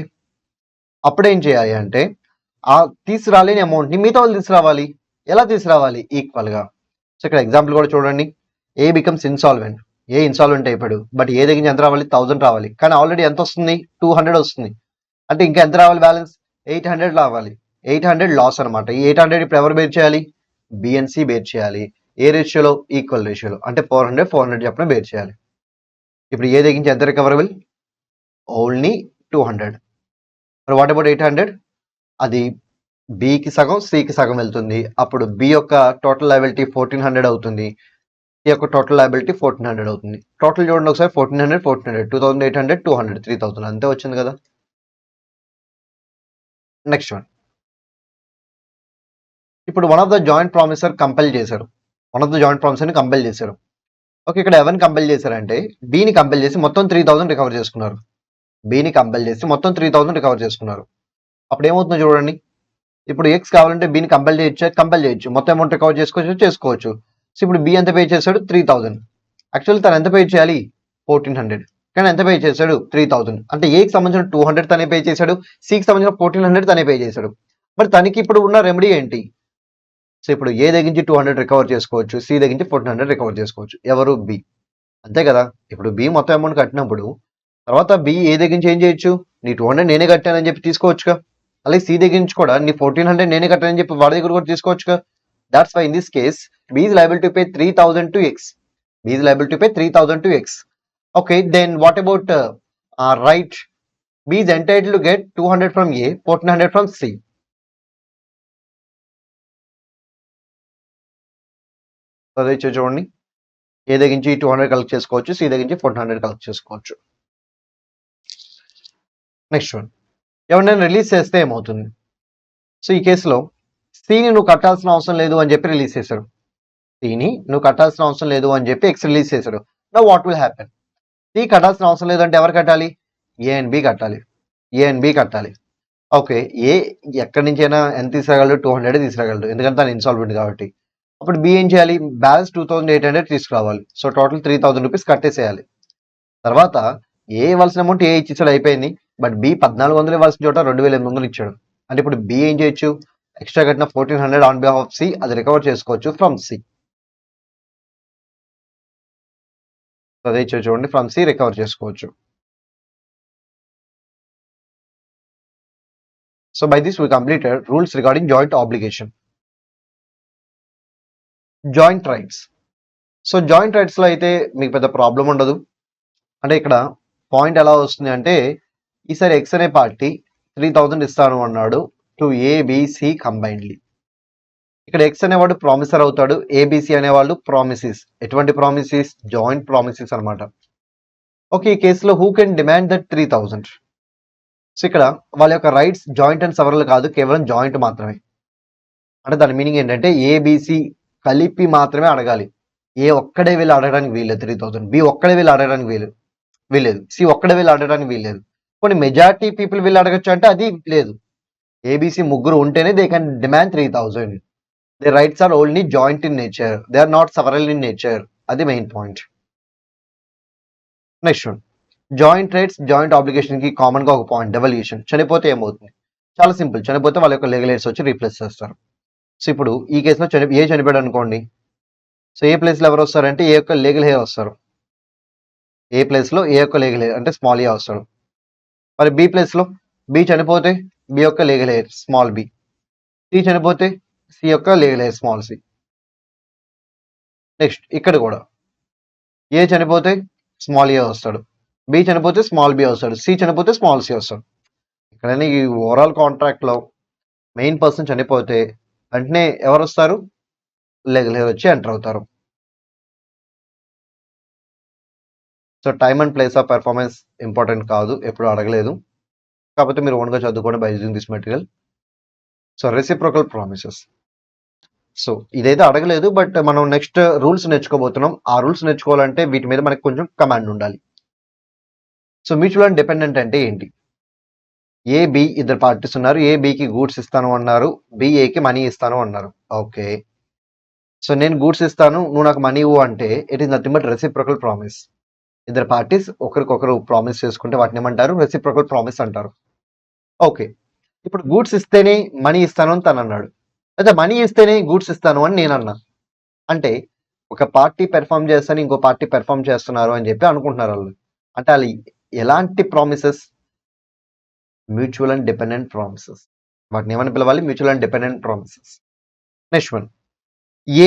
అప్పుడు ఏం చేయాలి అంటే, ఆ తీసుకురాలేని అమౌంట్ని మిగతా వాళ్ళు తీసుకురావాలి. ఎలా తీసుకురావాలి? ఈక్వల్గా. సో ఇక్కడ ఎగ్జాంపుల్ కూడా చూడండి, ఏ బికమ్స్ ఇన్సాల్వెంట్. ఏ ఇన్సాల్వెంట్ అయిపోయాడు, బట్ ఏ దగ్గర ఎంత రావాలి? 1000 రావాలి, కానీ ఆల్రెడీ ఎంత వస్తుంది? 200 వస్తుంది. అంటే ఇంకా ఎంత రావాలి? బ్యాలెన్స్ 800 రావాలి. 800 లాస్ అనమాట. ఈ 800 ఇప్పుడు ఎవరు బేర్ చేయాలి? బిఎన్సి బేర్ చేయాలి. ఏ రేషియోలో? ఈక్వల్ రేషియోలో. అంటే 400 400 చెప్పిన బేర్ చేయాలి. ఇప్పుడు ఏ దగ్గర నుంచి ఎంత రికవరబుల్? ఓన్లీ 200. మరి వాట్ అబౌట్ 800? అది బికి సగం, సికి సగం వెళ్తుంది. అప్పుడు బి యొక్క టోటల్ లయబిలిటీ 1400 అవుతుంది, సి యొక్క టోటల్ లయబిలిటీ 1400 అవుతుంది. టోటల్ చూడండి ఒకసారి, 1400 1400 2800 200 3000 అంతే వచ్చింది కదా. నెక్స్ట్ వన్, ఇప్పుడు one of the joint promisor compel చేశారు. వన్ ఆఫ్ ద జాయింట్ ప్రామిసర్ని కంపెల్ చేశారు. ఓకే, ఇక్కడ ఎవరిని కంపెల్ చేశారంటే బిని కంపెల్ చేసి మొత్తం 3000 రికవర్ చేసుకున్నారు. బిని కంపెల్ చేసి మొత్తం 3000 రికవర్ చేసుకున్నారు. అప్పుడు ఏమవుతుందో చూడండి, ఇప్పుడు ఎక్స్ కావాలంటే బిని కంపెల్ చేయొచ్చు, మొత్తం అమౌంట్ రికవర్ చేసుకోవచ్చు. సో ఇప్పుడు బి ఎంత పే చేశాడు? 3000. యాక్చువల్లీ తను ఎంత పే చేయాలి? 1400, కానీ ఎంత పే చేశాడు? 3000. అంటే ఏకి సంబంధించిన 200 తనే పే చేశాడు, సికి సంబంధించిన 1400 తనే పే చేశాడు. మరి తనకి ఇప్పుడు ఉన్న రెమెడీ ఏంటి? సో ఇప్పుడు ఏ దగ్గర నుంచి 200 రికవర్ చేసుకోవచ్చు, సి దగ్గర నుంచి 1400 రికవర్ చేసుకోవచ్చు. ఎవరు? బి. అంతే కదా. ఇప్పుడు బి మొత్తం అమౌంట్ కట్టినప్పుడు తర్వాత బి ఏ దగ్గర నుంచి ఏం చేయొచ్చు? నీ 200 నేనే కట్టానని చెప్పి తీసుకోవచ్చుగా. అలాగే సి దగ్గర నుంచి కూడా నీ 1400 నేనే కట్టానని చెప్పి వాడి దగ్గర కూడా తీసుకోవచ్చుగా. That's why in this case B is liable to pay 3000 to X. B is liable to pay 3000 to X. Okay, then what about right? B is entitled to get 200 from A, 1400 from C. అదే చూడండి, ఏ దగ్గర నుంచి 200 collect చేసుకోవచ్చు, C దగ్గర నుంచి 1400 collect చేసుకోవచ్చు. Next one, ఎవరినైనా release చేస్తే ఏమవుతుంది? సో ఈ కేసులో సిని నువ్వు కట్టాల్సిన అవసరం లేదు అని చెప్పి రిలీజ్ చేశాడు. సిని నువ్వు కట్టాల్సిన అవసరం లేదు అని చెప్పి ఎక్స్ రిలీజ్ చేశాడు. Now what will happen? C కట్టాల్సిన అవసరం లేదంటే ఎవరు కట్టాలి? ఏ అండ్ బి కట్టాలి. ఏ అండ్ బి కట్టాలి. ఓకే, ఏ ఎక్కడి నుంచైనా ఎంత తీసుకురాగలడు? 200 తీసుకురాగలడు, ఎందుకంటే తను ఇన్సాల్వెంట్ కాబట్టి. అప్పుడు బి ఏం చేయాలి? బ్యాలెన్స్ 2800 తీసుకురావాలి. సో టోటల్ 3000 రూపీస్ కట్టేసేయాలి. తర్వాత ఏ ఇవ్వాల్సిన అమౌంట్ ఏ ఇచ్చేసాడు, అయిపోయింది. బట్ బి 1400 ఇవ్వాల్సిన చోట 2800 ఇచ్చాడు. అంటే ఇప్పుడు బి ఏం చేయొచ్చు? ఎక్స్ట్రా కట్టిన 1400 ఆన్ బిహాఫ్ ఆఫ్ సి అది రికవర్ చేసుకోవచ్చు ఫ్రమ్ సి. అదే చూడండి, ఫ్రమ్ సి రికవర్ చేసుకోవచ్చు. So by this we completed rules regarding joint obligation. Joint rights. So joint రైట్స్లో అయితే మీకు పెద్ద ప్రాబ్లం ఉండదు. అంటే ఇక్కడ పాయింట్ ఎలా వస్తుంది అంటే ఈసారి ఎక్స్ అనే పార్టీ 3000 ఇస్తాను అన్నాడు టు ఏబిసి కంబైన్లీ. ఇక్కడ ఎక్స్ అనేవాడు ప్రామిసర్ అవుతాడు, ఏబిసి అనేవాళ్ళు ప్రామిసెస్. ఎటువంటి ప్రామిసెస్? జాయింట్ ప్రామిసెస్ అనమాట. ఓకే, ఈ కేసులో who can demand that 3000? So ఇక్కడ వాళ్ళ యొక్క రైట్స్ జాయింట్ అండ్ సవరల్ కాదు, కేవలం జాయింట్ మాత్రమే. అంటే దాని మీనింగ్ ఏంటంటే ఏబిసి కలిపి మాత్రమే అడగాలి. ఏ ఒక్కడే వీళ్ళు అడగడానికి వీల్లేదు 3000, బి ఒక్కడే వీళ్ళు అడగడానికి వీల్లేదు, సి ఒక్కడే వీళ్ళు అడగడానికి వీల్లేదు. కొన్ని మెజారిటీ పీపుల్ వీళ్ళు అడగచ్చు అంటే అది లేదు. ఏబిసి ముగ్గురు ఉంటేనే they can demand 3000. They rights are only joint in nature, they are not several in nature. అది main point. Next one, joint rights joint obligation కి కామన్ గా ఒక పాయింట్ డెవల్యూషన్. చనిపోతే ఏమవుతుంది? చాలా సింపుల్, చనిపోతే వాళ్ళ యొక్క లీగల్ ఎయిడ్స్ వచ్చి రీప్లేస్ చేస్తారు. సో ఇప్పుడు ఈ కేసులో ఏ చనిపోయాడు అనుకోండి, సో ఏ ప్లేస్ లో ఎవరు వస్తారంటే ఏ యొక్క లీగల్ హెయిర్ వస్తారు. ఏ ప్లేస్ లో ఏ యొక్క లీగల్ హెయిర్ అంటే స్మాల్ ఏ వస్తాడు. మరి బి ప్లేస్ లో బి చనిపోతే బి యొక్క legal heir small B. C చనిపోతే సి యొక్క legal heir small C. Next ఇక్కడ కూడా ఏ చనిపోతే స్మాల్ ఏ వస్తాడు, బి చనిపోతే స్మాల్ బి వస్తాడు, సి చనిపోతే స్మాల్ సి వస్తాడు. ఇక్కడనే ఈ ఓవరాల్ కాంట్రాక్ట్ లో మెయిన్ పర్సన్ చనిపోతే వెంటనే ఎవరు వస్తారు? లీగల్ హెయిర్ వచ్చి ఎంటర్ అవుతారు. So time and place of performance important కాదు, ఎప్పుడు అడగలేదు. కాకపోతే మీరు ఓన్గా చదువుకోండి by using this material. So reciprocal promises. So ఇదైతే అడగలేదు, బట్ మనం నెక్స్ట్ రూల్స్ నేర్చుకోబోతున్నాం. ఆ రూల్స్ నేర్చుకోవాలంటే వీటి మీద మనకి కొంచెం కమాండ్ ఉండాలి. సో మ్యూచువల్ అండ్ డిపెండెంట్ అంటే ఏంటి? ఏ బి ఇద్దరు పార్టీస్ ఉన్నారు. ఏ బికి గూడ్స్ ఇస్తాను అన్నారు, బి ఏకి మనీ ఇస్తాను అన్నారు. ఓకే, సో నేను గూడ్స్ ఇస్తాను, నువ్వు నాకు మనీ ఇవ్వు అంటే it is nothing but reciprocal promise. ఇద్దరు పార్టీస్ ఒకరికొకరు ప్రామిస్ చేసుకుంటే వాటిని ఏమంటారు? రెసిప్రోకల్ ప్రామిస్ అంటారు. ఓకే, ఇప్పుడు గూడ్స్ ఇస్తేనే మనీ ఇస్తాను అని తను అన్నాడు, అయితే మనీ ఇస్తేనే గూడ్స్ ఇస్తాను అని నేను అన్నా. అంటే ఒక పార్టీ పెర్ఫామ్ చేస్తాను, ఇంకో పార్టీ పెర్ఫామ్ చేస్తున్నారు అని చెప్పి అనుకుంటున్నారు వాళ్ళు. అంటే వాళ్ళు ఎలాంటి promises? Mutual and dependent promises. వాటిని ఏమని పిలవాలి? Mutual and dependent promises. Next one,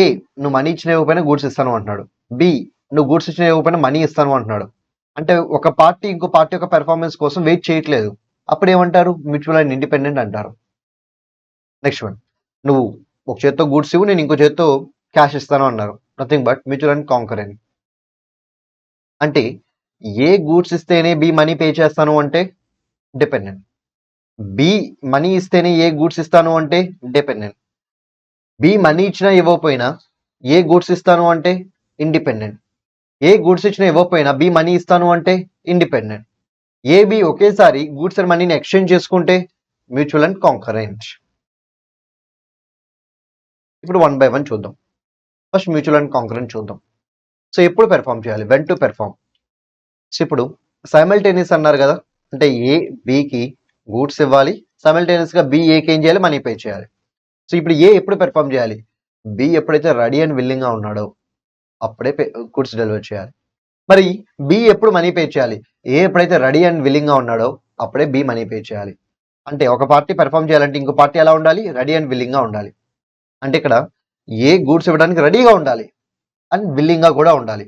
A నువ్వు మనీ ఇచ్చిన ఇవ్వకపోయినా గూడ్స్ ఇస్తాను అంటున్నాడు, బి నువ్వు గూడ్స్ ఇచ్చిన ఇవ్వకపోయినా మనీ ఇస్తాను అంటున్నాడు. అంటే ఒక పార్టీ ఇంకో పార్టీ యొక్క పెర్ఫార్మెన్స్ కోసం వెయిట్ చేయట్లేదు. అప్పుడు ఏమంటారు? మ్యూచువల్ అండ్ ఇండిపెండెంట్ అంటారు. నెక్స్ట్ వన్, నువ్వు ఒక చేత్తో గూడ్స్ ఇవ్వు, నేను ఇంకో చేత్తో క్యాష్ ఇస్తాను అన్నారు. Nothing but mutual and concurrent. అంటే ఏ గూడ్స్ ఇస్తేనే బి మనీ పే చేస్తాను అంటే డిపెండెంట్, బి మనీ ఇస్తేనే ఏ గూడ్స్ ఇస్తాను అంటే డిపెండెంట్, బి మనీ ఇచ్చినా ఇవ్వకపోయినా ఏ గూడ్స్ ఇస్తాను అంటే ఇండిపెండెంట్, ఏ గూడ్స్ ఇచ్చినా ఇవ్వకపోయినా బి మనీ ఇస్తాను అంటే ఇండిపెండెంట్, ఏ బి ఒకేసారి గూడ్స్ అండ్ మనీని ఎక్స్చేంజ్ చేసుకుంటే మ్యూచువల్ అండ్ కాంకరెంట్. ఇప్పుడు వన్ బై వన్ చూద్దాం. ఫస్ట్ మ్యూచువల్ అండ్ కాంకరెంట్ చూద్దాం. సో ఎప్పుడు పెర్ఫామ్ చేయాలి? When to perform. సో ఇప్పుడు సైమల్టేనియస్ అన్నారు కదా, అంటే ఏ బికి గూడ్స్ ఇవ్వాలి, సైమల్టేనియస్ గా బి ఏకి ఏం చేయాలి? మనీ పే చేయాలి. సో ఇప్పుడు ఏ ఎప్పుడు పెర్ఫామ్ చేయాలి? బి ఎప్పుడైతే రెడీ అండ్ విల్లింగ్ గా ఉన్నాడో అప్పుడే గూడ్స్ డెలివర్ చేయాలి. మరి బి ఎప్పుడు మనీ పే చేయాలి? ఏ ఎప్పుడైతే రెడీ అండ్ విల్లింగ్ గా ఉన్నాడో అప్పుడే బి మనీ పే చేయాలి. అంటే ఒక పార్టీ పెర్ఫామ్ చేయాలంటే ఇంకో పార్టీ ఎలా ఉండాలి? రెడీ అండ్ విల్లింగ్ గా ఉండాలి. అంటే ఇక్కడ ఏ గూడ్స్ ఇవ్వడానికి రెడీగా ఉండాలి అండ్ విల్లింగ్ గా కూడా ఉండాలి.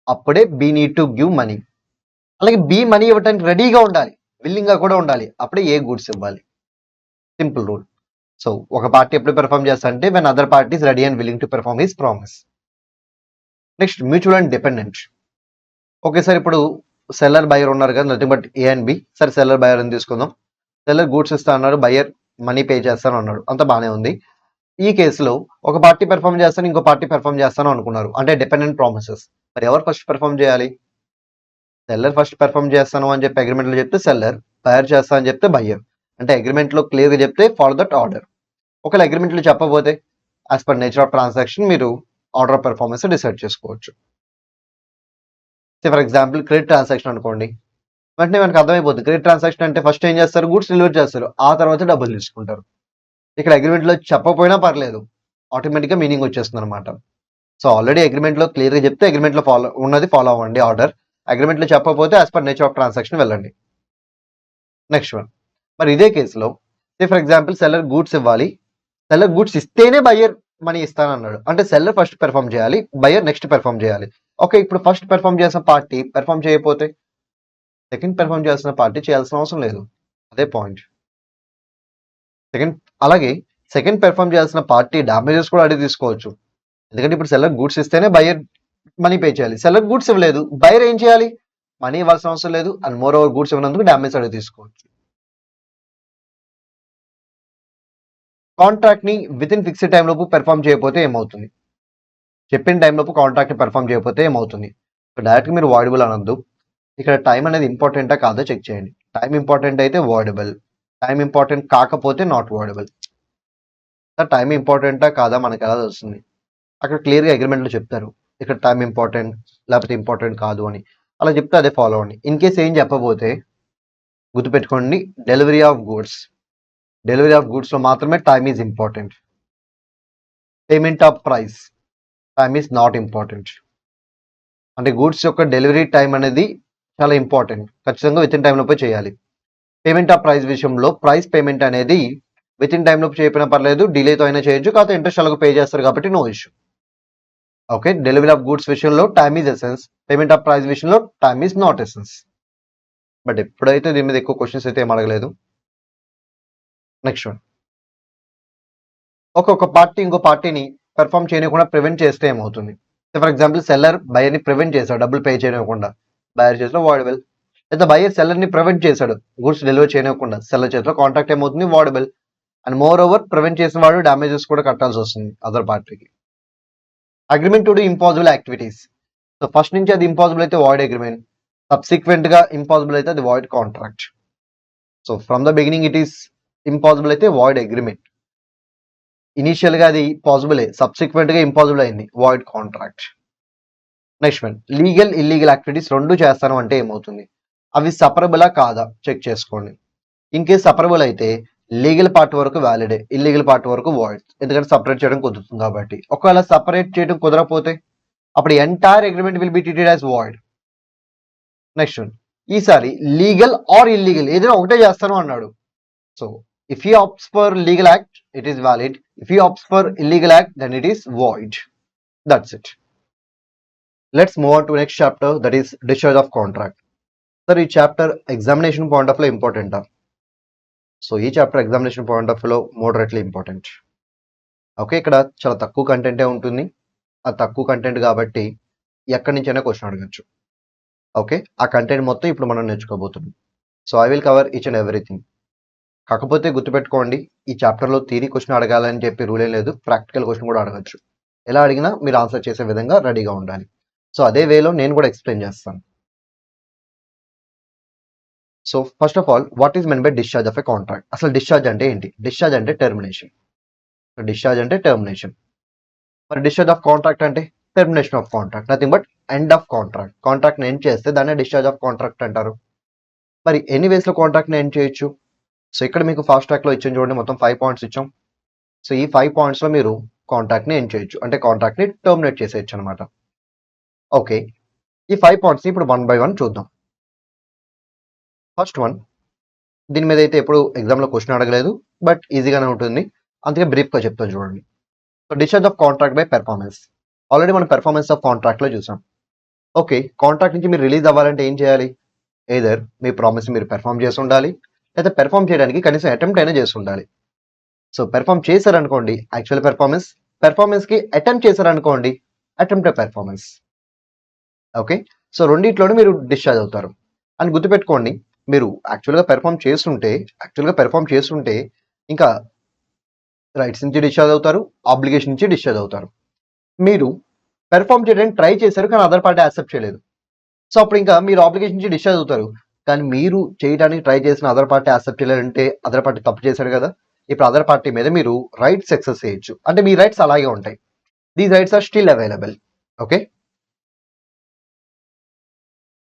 అప్పుడే B need to give money. అలాగే బి మనీ ఇవ్వడానికి రెడీగా ఉండాలి, విల్లింగ్ గా కూడా ఉండాలి. అప్పుడే ఏ గూడ్స్ ఇవ్వాలి. Simple rule. సో ఒక పార్టీ ఎప్పుడు పెర్ఫామ్ చేస్తా అంటే when other parties ready and willing to perform his promise. Next mutual and dependent. Okay sir, ఇప్పుడు సెల్లర్ బయర్ ఉన్నారు కదా, nothing but A and B. సరే సెల్లర్ బయర్ అని తీసుకుందాం. సెల్లర్ గూడ్స్ ఇస్తా అన్నారు, బయర్ మనీ పే చేస్తాను అన్నాడు, అంత బాగానే ఉంది. ఈ కేసులో ఒక పార్టీ పెర్ఫామ్ చేస్తాను, ఇంకో పార్టీ పెర్ఫామ్ చేస్తాను అనుకున్నారు, అంటే డిపెండెంట్ ప్రామిసెస్. మరి ఎవరు ఫస్ట్ పెర్ఫామ్ చేయాలి? సెల్లర్ ఫస్ట్ పెర్ఫామ్ చేస్తాను అని చెప్పి అగ్రిమెంట్ లో చెప్తే సెల్లర్, బయర్ చేస్తా అని చెప్తే బయ్యర్. అంటే అగ్రిమెంట్ లో క్లియర్ గా చెప్తే ఫాలో దట్ ఆర్డర్. ఒకవేళ అగ్రిమెంట్ లో చెప్పబోతే as per nature of transaction మీరు ఆర్డర్ ఆఫ్ పెర్ఫార్మెన్స్ డిసైడ్ చేసుకోవచ్చు. ఫర్ ఎగ్జాంపుల్ క్రెడిట్ ట్రాన్సాక్షన్ అనుకోండి, వెంటనే మనకు అర్థమైపోతుంది క్రెడిట్ ట్రాన్సాక్షన్ అంటే ఫస్ట్ ఏం చేస్తారు? గూడ్స్ డెలివర్ చేస్తారు, ఆ తర్వాత డబ్బులు తీసుకుంటారు. ఇక్కడ అగ్రిమెంట్ లో చెప్పకపోయినా పర్లేదు, ఆటోమేటిక్ గా మీనింగ్ వచ్చేస్తుంది అనమాట. సో ఆల్రెడీ అగ్రిమెంట్ లో క్లియర్ గా చెప్తే అగ్రిమెంట్ లో ఫాలో అవ్వండి ఆర్డర్. అగ్రిమెంట్ లో చెప్పకపోతే as per nature of transaction వెళ్ళండి. నెక్స్ట్ వన్, మరి ఇదే కేసులో ఫర్ ఎగ్జాంపుల్ సెల్లర్ గూడ్స్ ఇవ్వాలి, సెల్లర్ గూడ్స్ ఇస్తేనే బయ్యర్ మనీ ఇస్తానన్నాడు. అంటే సెల్లర్ ఫస్ట్ పెర్ఫామ్ చేయాలి, బయర్ నెక్స్ట్ పెర్ఫామ్ చేయాలి. ఓకే, ఇప్పుడు ఫస్ట్ పెర్ఫామ్ చేసిన పార్టీ పెర్ఫామ్ చేయకపోతే సెకండ్ పెర్ఫామ్ చేయాల్సిన పార్టీ చేయాల్సిన అవసరం లేదు. అదే పాయింట్. అలాగే సెకండ్ పెర్ఫామ్ చేయాల్సిన పార్టీ డ్యామేజెస్ కూడా అడిగి తీసుకోవచ్చు. ఎందుకంటే ఇప్పుడు సెల్లర్ గూడ్స్ ఇస్తేనే బయర్ మనీ పే చేయాలి. సెల్లర్ గూడ్స్ ఇవ్వలేదు, బయర్ ఏం చేయాలి? మనీ ఇవ్వాల్సిన అవసరం లేదు. అండ్ మోర్ ఓవర్ గూడ్స్ ఇవ్వనందుకు డ్యామేజ్ అడిగి తీసుకోవచ్చు. కాంట్రాక్ట్ ని విత్ ఇన్ ఫిక్స్డ్ టైం లోపు పెర్ఫామ్ చేయకపోతే ఏమవుతుంది? చెప్పిన టైం లోపు కాంట్రాక్ట్ ని పెర్ఫామ్ చేయకపోతే ఏమవుతుంది? సో డైరెక్ట్ మీరు వాయిడబుల్ అనొద్దు. ఇక్కడ టైం అనేది ఇంపార్టెంటా కాదో చెక్ చేయండి. టైం ఇంపార్టెంట్ అయితే వాయిడబుల్, టైం ఇంపార్టెంట్ కాకపోతే నాట్ వాయిడబుల్. టైం ఇంపార్టెంటా కాదా మనకు ఎలా తెలుస్తుంది? అక్కడ క్లియర్గా అగ్రిమెంట్లో చెప్తారు, ఇక్కడ టైం ఇంపార్టెంట్ లేకపోతే ఇంపార్టెంట్ కాదు అని. అలా చెప్తే అదే ఫాలో అవ్వండి. ఇన్ కేస్ ఏం చెప్పబోతే గుర్తుపెట్టుకోండి, డెలివరీ ఆఫ్ గూడ్స్ లో మాత్రమే time is important. Payment of price, time is not important. అంటే గూడ్స్ యొక్క డెలివరీ టైం అనేది చాలా ఇంపార్టెంట్, ఖచ్చితంగా విత్ ఇన్ టైం లోపే చేయాలి. పేమెంట్ ఆఫ్ ప్రైస్ విషయంలో ప్రైస్ పేమెంట్ అనేది విత్ ఇన్ టైం లోపు చేయకపోయినా పర్లేదు, డిలేతో అయినా చేయొచ్చు, కాకపోతే ఇంట్రెస్ట్ అలాగే పే చేస్తారు కాబట్టి no issue. Okay, delivery of goods విషయంలో time is essence, payment of price విషయంలో time is not essence. But ఎప్పుడైతే దీని మీద ఎక్కువ క్వశ్చన్స్ అయితే ఏం అడగలేదు. నెక్స్ట్ వన్, ఒక్కొక్క పార్టీ ఇంకో పార్టీని పెర్ఫామ్ చేయకుండా ప్రివెంట్ చేస్తే ఏమవుతుంది? ఫర్ ఎగ్జాంపుల్ సెల్లర్ బయర్ ని ప్రివెంట్ చేశాడు డబ్బులు పే చేయకుండా, బయర్ చేతిలో వాడబుల్. లేదా బయర్ సెల్లర్ ని ప్రివెంట్ చేశాడు గూడ్స్ డెలివరీ చేయకుండా, సెల్లర్ చేతిలో కాంట్రాక్ట్ ఏమవుతుంది? వాడబుల్. అండ్ మోర్ ఓవర్ ప్రివెంట్ చేసిన వాడు డ్యామేజెస్ కూడా కట్టాల్సి వస్తుంది అదర్ పార్టీకి. Agreement to do impossible activities. So first నుంచి అది ఇంపాసిబుల్ అయితే వాయిడ్ అగ్రిమెంట్, సబ్సిక్వెంట్ గా ఇంపాసిబుల్ అయితే అది void contract. So from the beginning it is impossible అయితే వాయిడ్ అగ్రిమెంట్, ఇనీషియల్ గా అది పాసిబుల్, సబ్సిక్వెంట్ గా ఇంపాసిబుల్ అయింది, void contract. Next one, legal illegal activities రెండు చేస్తాను అంటే ఏమవుతుంది? అవి సపరబులా కాదా చెక్ చేసుకోండి. ఇన్ కేస్ సపరబుల్ అయితే లీగల్ పార్ట్ వరకు వ్యాలిడే, ఇల్లీగల్ పార్ట్ వరకు వాయిడ్, ఎందుకంటే సపరేట్ చేయడం కుదురుతుంది కాబట్టి. ఒకవేళ సపరేట్ చేయడం కుదరకపోతే అప్పుడు entire agreement will be treated as void. Next one, ఈసారి లీగల్ ఆర్ ఇల్లీగల్ ఏదైనా ఒకటే చేస్తాను అన్నాడు. So if he opts for legal act, it is valid. If he opts for illegal act, then it is void. That's it. Let's move on to next chapter, that is discharge of contract. Sir, ee chapter examination point of view important. So ee chapter examination point of view moderately important. Okay, ఇక్కడ చాలా తక్కువ కంటెంటే ఉంటుంది. ఆ తక్కువ content కాబట్టి ఎక్కడి నుంచైనా question అడగచ్చు. ఓకే, ఆ కంటెంట్ మొత్తం ఇప్పుడు మనం నేర్చుకోబోతున్నాం. So I will cover each and everything. కాకపోతే గుర్తుపెట్టుకోండి, ఈ చాప్టర్లో థియరీ క్వశ్చన్ అడగాలని చెప్పి రూల్ ఏం లేదు, ప్రాక్టికల్ క్వశ్చన్ కూడా అడగచ్చు. ఎలా అడిగినా మీరు ఆన్సర్ చేసే విధంగా రెడీగా ఉండాలి. సో అదే వేలో నేను కూడా ఎక్స్ప్లెయిన్ చేస్తాను. So first of all, what is meant by discharge of a contract? అసలు డిశ్చార్జ్ అంటే ఏంటి? డిశ్చార్జ్ అంటే టెర్మినేషన్. డిశ్చార్జ్ అంటే టెర్మినేషన్. మరి డిశ్చార్జ్ ఆఫ్ కాంట్రాక్ట్ అంటే termination of contract, nothing but end of contract. కాంట్రాక్ట్ని ఎండ్ చేస్తే దాన్ని డిశ్చార్జ్ ఆఫ్ కాంట్రాక్ట్ అంటారు. మరి ఎన్ని వేస్లో కాంట్రాక్ట్ని ఎండ్ చేయొచ్చు? సో ఇక్కడ మీకు ఫాస్ట్ ట్రాక్లో ఇచ్చాం చూడండి, మొత్తం 5 పాయింట్స్ ఇచ్చాం. సో ఈ 5 పాయింట్స్లో మీరు కాంట్రాక్ట్ని ఎండ్ చేయొచ్చు, అంటే కాంట్రాక్ట్ని టర్మినేట్ చేసేయచ్చు అనమాట. ఓకే, ఈ 5 పాయింట్స్ని ఇప్పుడు 1 by 1 చూద్దాం. ఫస్ట్ వన్, దీని మీద అయితే ఎప్పుడు ఎగ్జామ్లో క్వశ్చన్ అడగలేదు, బట్ ఈజీగానే ఉంటుంది, అందుకే బ్రీఫ్గా చెప్తాను చూడండి. So discharge of contract by performance. Already మనం పెర్ఫార్మెన్స్ ఆఫ్ కాంట్రాక్ట్లో చూసాం. ఓకే, కాంట్రాక్ట్ నుంచి మీరు రిలీజ్ అవ్వాలంటే ఏం చేయాలి? ఏదర్ మీ ప్రామిస్ మీరు పెర్ఫామ్ చేసి ఉండాలి, లేదా పెర్ఫామ్ చేయడానికి కనీసం అటెంప్ట్ అయినా చేసి ఉండాలి. సో పెర్ఫామ్ చేశారనుకోండి యాక్చువల్ పెర్ఫార్మెన్స్కి అటెంప్ట్ చేశారనుకోండి అటెంప్ట్ పెర్ఫార్మెన్స్. ఓకే, సో రెండిట్లోనే మీరు డిశ్చార్జ్ అవుతారు. అని గుర్తుపెట్టుకోండి, మీరు యాక్చువల్గా పెర్ఫామ్ చేస్తుంటే ఇంకా రైట్స్ నుంచి డిశ్చార్జ్ అవుతారు, ఆబ్లిగేషన్ నుంచి డిశ్చార్జ్ అవుతారు. మీరు పెర్ఫామ్ చేయడానికి ట్రై చేశారు కానీ అదర్ పార్టీ యాక్సెప్ట్ చేయలేదు, సో అప్పుడు ఇంకా మీరు ఆబ్లిగేషన్ నుంచి డిశ్చార్జ్ అవుతారు. కానీ మీరు చేయడానికి ట్రై చేసిన అదర్ పార్టీ యాక్సెప్ట్ చేయాలంటే అదర్ పార్టీ తప్పు చేశారు కదా, ఇప్పుడు అదర్ పార్టీ మీద మీరు రైట్స్ ఎక్సెస్ చేయొచ్చు, అంటే మీ రైట్స్ అలాగే ఉంటాయి. These rights are still available. Okay,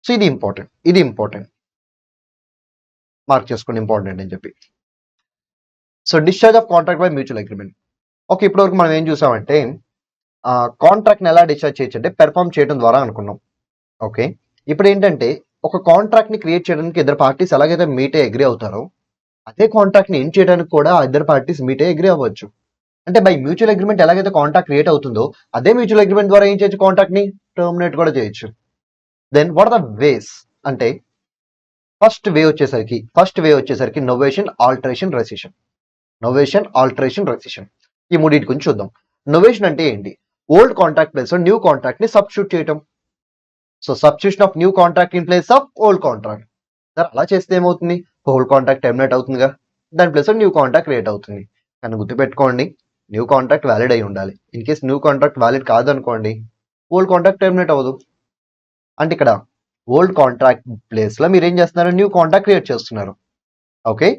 so ఇది ఇంపార్టెంట్ మార్క్ చేసుకోండి, ఇంపార్టెంట్ అని చెప్పి. So discharge of contract by mutual agreement. Okay, ఇప్పటివరకు మనం ఏం చూసామంటే కాంట్రాక్ట్ని ఎలా డిశ్చార్జ్ చేయొచ్చు అంటే పెర్ఫామ్ చేయడం ద్వారా అనుకున్నాం. ఓకే, ఇప్పుడు ఏంటంటే ఒక కాంట్రాక్ట్ని క్రియేట్ చేయడానికి ఇద్దరు పార్టీస్ ఎలాగైతే మీట్ అయ్యి అగ్రీ అవుతారో, అదే కాంట్రాక్ట్ని ఎండ్ చేయడానికి కూడా ఇద్దరు పార్టీస్ మీట్ అయ్యి అగ్రీ అవ్వచ్చు. అంటే బై మ్యూచువల్ అగ్రిమెంట్ ఎలాగైతే కాంట్రాక్ట్ క్రియేట్ అవుతుందో అదే మ్యూచువల్ అగ్రిమెంట్ ద్వారా ఏం చేయొచ్చు, కాంట్రాక్ట్ ని టర్మినేట్ కూడా చేయొచ్చు. Then what are the ways అంటే ఫస్ట్ వే వచ్చేసరికి novation, alteration, rescission. Novation, alteration, rescission ఈ మూడింటి గురించి చూద్దాం. నొవేషన్ అంటే ఏంటి? ఓల్డ్ కాంట్రాక్ట్ ప్లేస్ లో న్యూ కాంట్రాక్ట్ ని సబ్స్టిట్యూట్ చేయటం. So substitution of new contract in place of old contract. Sir అలా చేస్తే ఏమవుతుంది? ఓల్డ్ కాంట్రాక్ట్ టెర్మినేట్ అవుతుందిగా, దాని ప్లేస్ లో న్యూ కాంట్రాక్ట్ క్రియేట్ అవుతుంది. కానీ గుర్తుపెట్టుకోండి, న్యూ కాంట్రాక్ట్ వ్యాలిడ్ అయి ఉండాలి. In case new contract valid కాదనుకోండి, ఓల్డ్ కాంట్రాక్ట్ టెర్మినేట్ అవ్వదు. అంటే ఇక్కడ ఓల్డ్ కాంట్రాక్ట్ ప్లేస్ లో మీరు ఏం చేస్తున్నారు? న్యూ కాంట్రాక్ట్ క్రియేట్ చేస్తున్నారు. ఓకే,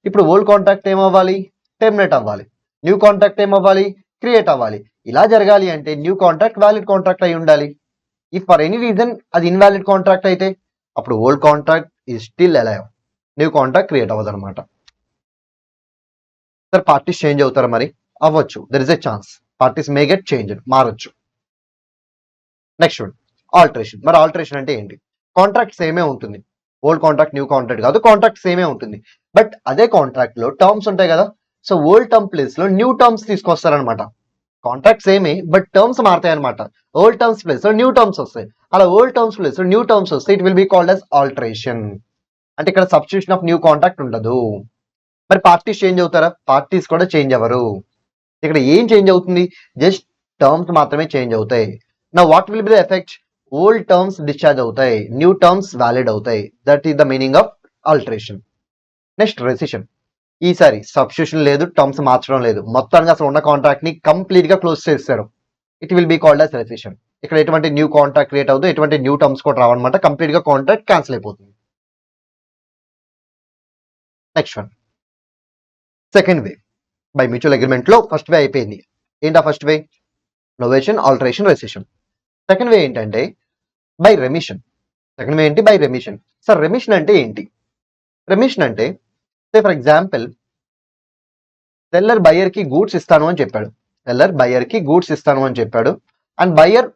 ఇప్పుడు ఓల్డ్ కాంట్రాక్ట్ ఏమవ్వాలి? టెర్మినేట్ అవ్వాలి. న్యూ కాంట్రాక్ట్ ఏమవ్వాలి? క్రియేట్ అవ్వాలి. ఇలా జరగాలి అంటే న్యూ కాంట్రాక్ట్ వ్యాలిడ్ కాంట్రాక్ట్ అయి ఉండాలి. ఇఫ్ ఫర్ ఎనీ రీజన్ అది ఇన్వాలిడ్ కాంట్రాక్ట్ అయితే అప్పుడు old contract is still alive, new contract create అవ్వదు అనమాట. సార్ పార్టీస్ చేంజ్ అవుతారా? మరి అవ్వచ్చు. There is a chance parties may get change, మారొచ్చు. Next alteration. మరి ఆల్టరేషన్ అంటే ఏంటి? కాంట్రాక్ట్ సేమే ఉంటుంది, ఓల్డ్ కాంట్రాక్ట్ న్యూ కాంట్రాక్ట్ కాదు, కాంట్రాక్ట్ సేమే ఉంటుంది. బట్ అదే కాంట్రాక్ట్ లో టర్మ్స్ ఉంటాయి కదా, సో ఓల్డ్ టర్మ్ ప్లేస్ లో న్యూ టర్మ్స్ తీసుకొస్తారనమాట. కాంట్రాక్ట్ సేమే బట్ టర్మ్స్ మారుతాయి అనమాట. ఓల్డ్ టర్మ్స్ ప్లేస్ లో న్యూ టర్మ్స్ వస్తాయి. అలా ఓల్డ్ టర్మ్స్ ప్లేస్ లో న్యూ టర్మ్స్ వస్తే it will be called as alteration. అంటే ఇక్కడ సబ్స్టిట్యూషన్ ఆఫ్ న్యూ కాంట్రాక్ట్ ఉండదు. మరి పార్టీస్ చేంజ్ అవుతారా? పార్టీస్ కూడా చేంజ్ అవ్వరు. ఇక్కడ ఏం చేంజ్ అవుతుంది? జస్ట్ టర్మ్స్ మాత్రమే చేంజ్ అవుతాయి. నా what will be the effect? Old terms discharge అవుతాయి, న్యూ టర్మ్స్ వ్యాలిడ్ అవుతాయి. That is the meaning of alteration. Next recession. ఈసారి సబ్స్టిట్యూషన్ లేదు, టర్మ్స్ మార్చడం లేదు, మొత్తానికి అసలు ఉన్న కాంట్రాక్ట్ ని కంప్లీట్ గా క్లోజ్ చేస్తారు. It will be called as recession. ఇక్కడ ఎటువంటి న్యూ కాంట్రాక్ట్ క్రియేట్ అవుతుంది, ఎటువంటి న్యూ టర్మ్స్ కూడా రావన్నమాట. కంప్లీట్ గా కాంట్రాక్ట్ క్యాన్సిల్ అయిపోతుంది. Next one, second way. By mutual agreement లో ఫస్ట్ వే అయిపోయింది. ఏంటా first way? Novation, alteration, rescission. Second way ఏంటంటే బై రెమిషన్. సెకండ్ వే ఏంటి? By remission. సార్ రెమిషన్ అంటే ఏంటి? రెమిషన్ అంటే సే ఫర్ ఎగ్జాంపుల్ సెల్లర్ బయర్ కి గూడ్స్ ఇస్తాను అని చెప్పాడు. సెల్లర్ బయర్ కి గూడ్స్ ఇస్తాను అని చెప్పాడు అండ్ బయర్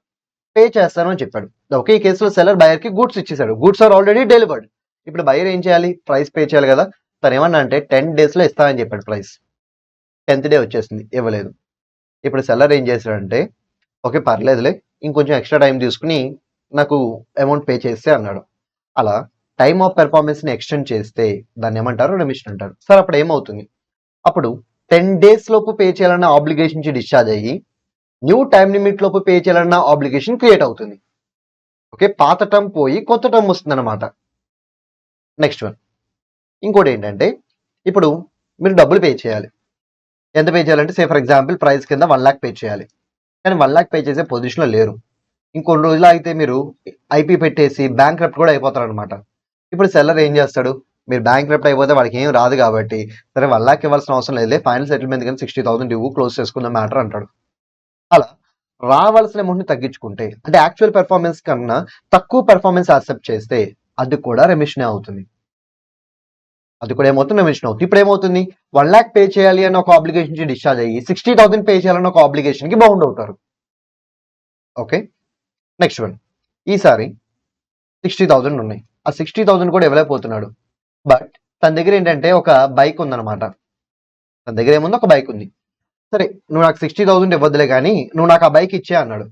పే చేస్తాను అని చెప్పాడు. ఓకే, ఈ కేసులో సెల్లర్ బయర్ కి గూడ్స్ ఇచ్చేసాడు. Goods are already delivered. ఇప్పుడు బయర్ ఏం చేయాలి? ప్రైస్ పే చేయాలి కదా. తను ఏమన్నా అంటే 10 days లో ఇస్తానని చెప్పాడు. ప్రైస్ 10th day వచ్చేసింది, ఇవ్వలేదు. ఇప్పుడు సెల్లర్ ఏం చేశాడంటే ఓకే పర్లేదులే, ఇంకొంచెం ఎక్స్ట్రా టైం తీసుకుని నాకు అమౌంట్ పే చేస్తే అన్నాడు. అలా టైమ్ ఆఫ్ పెర్ఫార్మెన్స్ ని ఎక్స్టెండ్ చేస్తే దాన్ని ఏమంటారు? రెమిషన్ అంటారు. సార్ అప్పుడు ఏమవుతుంది? అప్పుడు 10 days లోపు పే చేయాలన్న ఆబ్లిగేషన్ నుంచి డిశ్చార్జ్ అయ్యి న్యూ టైం లిమిట్ లోపు పే చేయాలన్న ఆబ్లిగేషన్ క్రియేట్ అవుతుంది. ఓకే, పాత టర్మ్ పోయి కొత్త టర్మ్ వస్తుంది అనమాట. నెక్స్ట్ వన్, ఇంకోటి ఏంటంటే ఇప్పుడు మీరు డబ్బులు పే చేయాలి. ఎంత పే చేయాలంటే సే ఫర్ ఎగ్జాంపుల్ ప్రైస్ కింద 1 lakh పే చేయాలి. కానీ 1 lakh పే చేసే పొజిషన్లో లేరు. ఇంకొన్ని రోజులు అయితే మీరు ఐపీ పెట్టేసి బ్యాంక్ క్రప్ట్ కూడా అయిపోతారు అనమాట. ఇప్పుడు సెల్లర్ ఏం చేస్తాడు? మీరు బ్యాంక్ క్రప్ట్ అయిపోతే వాడికి ఏం రాదు కాబట్టి సరే 1 lakh ఇవ్వాల్సిన అవసరం లేదు, ఫైనల్ సెటిల్మెంట్ కానీ 60,000 ఇవ్వు, క్లోజ్ చేసుకున్న మ్యాటర్ అంటాడు. అలా రావాల్సిన అమౌంట్ ని తగ్గించుకుంటే అంటే యాక్చువల్ పెర్ఫార్మెన్స్ కన్నా తక్కువ పెర్ఫార్మెన్స్ యాక్సెప్ట్ చేస్తే అది కూడా రెమిషన్ అవుతుంది. అది కూడా ఏమవుతుంది? రెమిషన్ అవుతుంది. ఇప్పుడు ఏమవుతుంది? 1 lakh పే చేయాలి అన్న ఒక ఆబ్లిగేషన్ నుంచి డిశ్చార్జ్ అయ్యి 60,000 పే చేయాలన్న ఒక ఆబ్లిగేషన్ కి బౌండ్ అవుతారు. ఓకే, నెక్స్ట్ వన్, ఈసారి 60,000 ఉన్నాయి. ఆ 60,000 కూడా ఇవ్వలేకపోతున్నాడు. బట్ తన దగ్గర ఏంటంటే ఒక బైక్ ఉందన్నమాట. తన దగ్గర ఏముంది? ఒక బైక్ ఉంది. సరే నువ్వు నాకు 60,000 ఇవ్వద్దులే కానీ నువ్వు నాకు ఆ బైక్ ఇచ్చే అన్నాడు.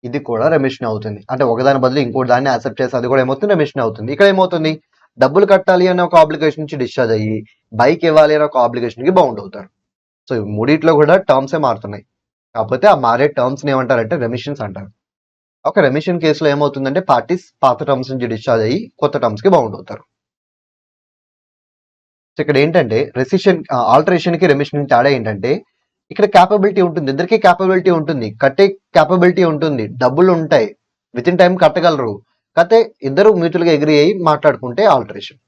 ఇది కూడా రెమిషన్ అవుతుంది. అంటే ఒకదాని బదులు ఇంకోటి దాన్ని యాక్సెప్ట్ చేసి అది కూడా ఏమవుతుంది? రెమిషన్ అవుతుంది. ఇక్కడ ఏమవుతుంది? డబ్బులు కట్టాలి అనే ఒక ఆబ్లిగేషన్ నుంచి డిశ్చార్జ్ అయ్యి బైక్ ఇవ్వాలి అనే ఒక ఆబ్లిగేషన్ కి బౌండ్ అవుతారు. సో మూడిట్లో కూడా టర్మ్సే మారుతున్నాయి. కాకపోతే ఆ మారే టర్మ్స్ ఏమంటారంటే రెమిషన్స్ అంటారు. ఒక రెమిషన్ కేసులో ఏమవుతుందంటే పార్టీస్ పాత టర్మ్స్ నుంచి డిశ్చార్జ్ అయ్యి కొత్త టర్మ్స్ కి బౌండ్ అవుతారు. సో ఇక్కడ ఏంటంటే రెసిషన్, ఆల్టరేషన్ కి రెమిషన్ తేడా ఏంటంటే ఇక్కడ క్యాపబిలిటీ ఉంటుంది, ఇద్దరికి క్యాపబిలిటీ ఉంటుంది, కట్టే క్యాపబిలిటీ ఉంటుంది, డబ్బులు ఉంటాయి, విత్ ఇన్ టైం కట్టగలరు. కట్టే ఇద్దరు మ్యూచువల్ గా అగ్రీ అయ్యి మాట్లాడుకుంటే ఆల్టరేషన్.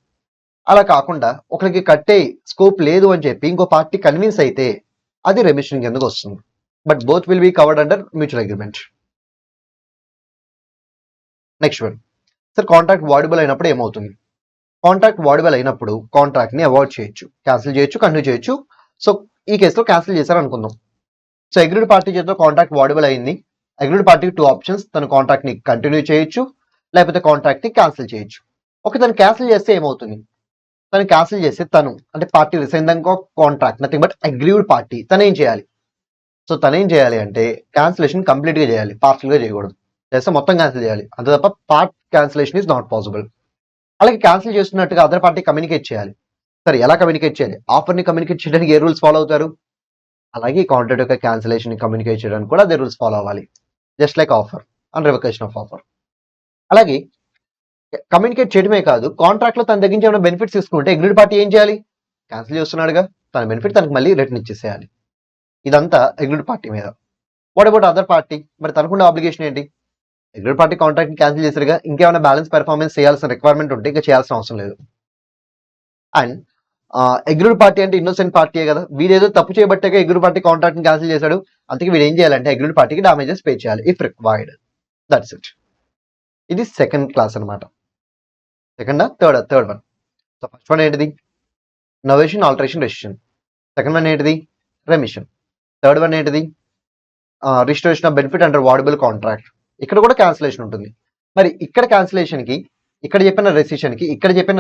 అలా కాకుండా ఒకరికి కట్టే స్కోప్ లేదు అని చెప్పి ఇంకో పార్టీ కన్విన్స్ అయితే అది రెమిషన్ కిందకు వస్తుంది. But both will be covered under mutual agreement. Next one, sir contract voidable అయినప్పుడు ఏమవుతుంది? కాంట్రాక్ట్ వాడబుల్ అయినప్పుడు కాంట్రాక్ట్ ని అవాయిడ్ చేయొచ్చు, క్యాన్సిల్ చేయొచ్చు, కంటిన్యూ చేయొచ్చు. సో ఈ కేసులో క్యాన్సిల్ చేశారు అనుకుందాం. సో అగ్రీడ్ పార్టీ చేతిలో కాంట్రాక్ట్ వాడబుల్ అయింది. అగ్రీడ్ పార్టీకి 2 ఆప్షన్స్, తన కాంట్రాక్ట్ ని కంటిన్యూ చేయొచ్చు లేకపోతే కాంట్రాక్ట్ ని క్యాన్సిల్ చేయొచ్చు. ఓకే, తను క్యాన్సిల్ చేస్తే ఏమవుతుంది? తను క్యాన్సిల్ చేస్తే తను అంటే party resign contract nothing but agreed party తను ఏం చేయాలి? సో తను ఏం చేయాలి అంటే క్యాన్సిలేషన్ కంప్లీట్గా చేయాలి, పార్షల్గా చేయకూడదు. చేస్తే మొత్తం క్యాన్సిల్ చేయాలి, అంతే తప్ప part cancellation is not possible. అలాగే క్యాన్సిల్ చేస్తున్నట్టుగా అదర్ పార్టీ కమ్యూనికేట్ చేయాలి. సరే ఎలా కమ్యూనికేట్ చేయాలి? ఆఫర్ని కమ్యూనికేట్ చేయడానికి ఏ రూల్స్ ఫాలో అవుతారు? అలాగే కాంట్రాక్ట్ యొక్క క్యాన్సిలేషన్ కమ్యూనికేట్ చేయడానికి కూడా అదే రూల్స్ ఫాలో అవ్వాలి, just like offer and revocation of offer. అలాగే కమ్యూనికేట్ చేయడమే కాదు, కాంట్రాక్ట్ లో తన దగ్గర నుంచి ఏమైనా బెనిఫిట్స్ తీసుకుంటే అగ్రీడ్ పార్టీ ఏం చేయాలి? క్యాన్సిల్ చేస్తున్నాడుగా, తన బెనిఫిట్ తనకు మళ్ళీ రిటర్న్ ఇచ్చేసేయాలి. ఇదంతా అగ్రీడ్ పార్టీ మీద. What about other party? మరి తనకున్న ఆబ్లిగేషన్ ఏంటి? అగ్రీడ్ పార్టీ కాంట్రాక్ట్ ని క్యాన్సిల్ చేసారుగా, ఇంకేమైనా బ్యాలెన్స్ పెర్ఫార్మెన్స్ చేయాల్సిన రిక్వైర్మెంట్ ఉంటే ఇంకా చేయాల్సిన అవసరం లేదు. అండ్ అగ్రీడ్ పార్టీ అంటే ఇన్నోసెంట్ పార్టీయే కదా, వీడేదో తప్పు చేయబట్టే అగ్రీడ్ పార్టీ కాంట్రాక్ట్ ని క్యాన్సిల్ చేశాడు, అందుకే వీడు ఏం చేయాలంటే అగ్రీడ్ పార్టీకి డామేజెస్ పే చేయాలి ఇఫ్ రిక్వైర్డ్. That's it. ఇది సెకండ్ క్లాస్ అనమాట. Third one. So first one ఏంటిది? Novation, alteration, rescission. Second one ఏంటిది? రెమిషన్. థర్డ్ వన్ ఏంటిది? Restoration of benefit under voidable contract. ఇక్కడ కూడా క్యాన్సిలేషన్ ఉంటుంది. మరి ఇక్కడ క్యాన్సిలేషన్ కి, ఇక్కడ చెప్పిన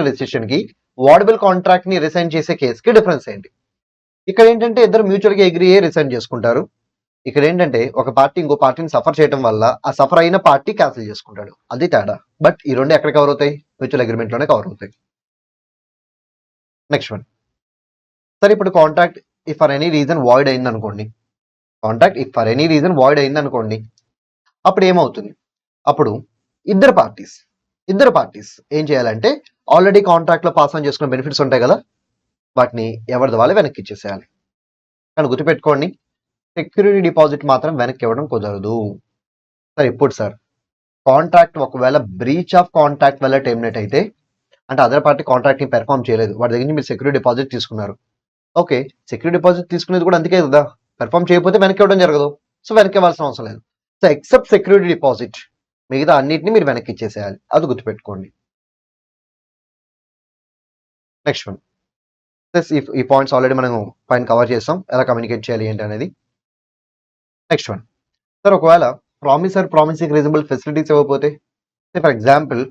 రెసిషన్ కి వాడబుల్ కాంట్రాక్ట్ ని రిసైన్ చేసే కేసుకి డిఫరెన్స్ ఏంటి? ఇక్కడ ఏంటంటే ఇద్దరు మ్యూచువల్ గా అగ్రీ అయ్యి రిసైన్ చేసుకుంటారు. ఇక్కడ ఏంటంటే ఒక పార్టీ ఇంకో పార్టీని సఫర్ చేయడం వల్ల ఆ సఫర్ అయిన పార్టీ క్యాన్సిల్ చేసుకుంటాడు, అది తేడా. బట్ ఈ రెండు ఎక్కడ కవర్ అవుతాయి? మ్యూచువల్ అగ్రిమెంట్ లోనే కవర్ అవుతాయి. Next one. సరే ఇప్పుడు contract if for any reason void అయింది అనుకోండి, అప్పుడు ఏమవుతుంది? అప్పుడు ఇద్దరు పార్టీస్ ఏం చేయాలంటే ఆల్రెడీ కాంట్రాక్ట్ లో పాస్ ఆన్ చేసుకున్న బెనిఫిట్స్ ఉంటాయి కదా, వాటిని ఎవరిది వాళ్ళు వెనక్కి ఇచ్చేసేయాలి. కానీ గుర్తుపెట్టుకోండి, సెక్యూరిటీ డిపాజిట్ మాత్రం వెనక్కి ఇవ్వడం కుదరదు. సార్ ఇప్పుడు కాంట్రాక్ట్ ఒకవేళ బ్రీచ్ ఆఫ్ కాంట్రాక్ట్ వల్ల టెర్మినేట్ అయితే, అంటే అదర్ పార్టీ కాంట్రాక్ట్ ని పెర్ఫామ్ చేయలేదు, వాటి దగ్గర నుంచి మీరు సెక్యూరిటీ డిపాజిట్ తీసుకున్నారు. ఓకే, సెక్యూరిటీ డిపాజిట్ తీసుకునేది కూడా అందుకే కదా, పెర్ఫామ్ చేయకపోతే వెనక్కి ఇవ్వడం జరగదు. సో వెనక్కి ఇవ్వాల్సిన అవసరం లేదు. సో ఎక్సెప్ట్ సెక్యూరిటీ డిపాజిట్ మిగతా అన్నిటిని మీరు వెనక్కి ఇచ్చేసేయాలి, అది గుర్తుపెట్టుకోండి. Next one. ఈ పాయింట్స్ ఆల్రెడీ మనం పైన కవర్ చేస్తాం, ఎలా కమ్యూనికేట్ చేయాలి ఏంటి అనేది. Next one. సార్ ఒకవేళ ప్రామిసింగ్ రీజనబుల్ ఫెసిలిటీస్ ఇవ్వకపోతే, for example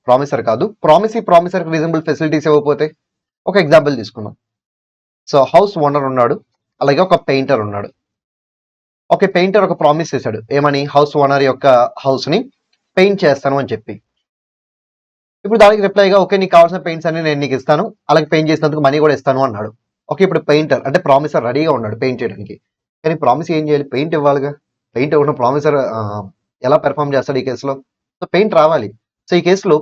promissory reasonable facilities ఇవ్వకపోతే, ఒక ఎగ్జాంపుల్ తీసుకుందాం. సో హౌస్ ఓనర్ ఉన్నాడు, అలాగే ఒక పెయింటర్ ఉన్నాడు. ఓకే, పెయింటర్ ఒక ప్రామిస్ చేశాడు, ఏమని? హౌస్ ఓనర్ యొక్క హౌస్ ని పెయింట్ చేస్తాను అని చెప్పి. ఇప్పుడు దానికి రిప్లైగా, ఓకే నీకు కావాల్సిన పెయింట్స్ అన్ని నేను నీకు ఇస్తాను, అలాగే పెయింట్ చేసినందుకు మనీ కూడా ఇస్తాను అన్నాడు. ఓకే, ఇప్పుడు పెయింటర్ అంటే ప్రామిసర్ రెడీగా ఉన్నాడు పెయింట్ చేయడానికి, కానీ ప్రామిస్ ఏం చేయాలి? పెయింట్ ఇవ్వాలిగా. పెయింట్ ఇవ్వడం ప్రామిసర్ ఎలా పెర్ఫామ్ చేస్తాడు ఈ కేసులో? సో పెయింట్ రావాలి. సో ఈ కేసులో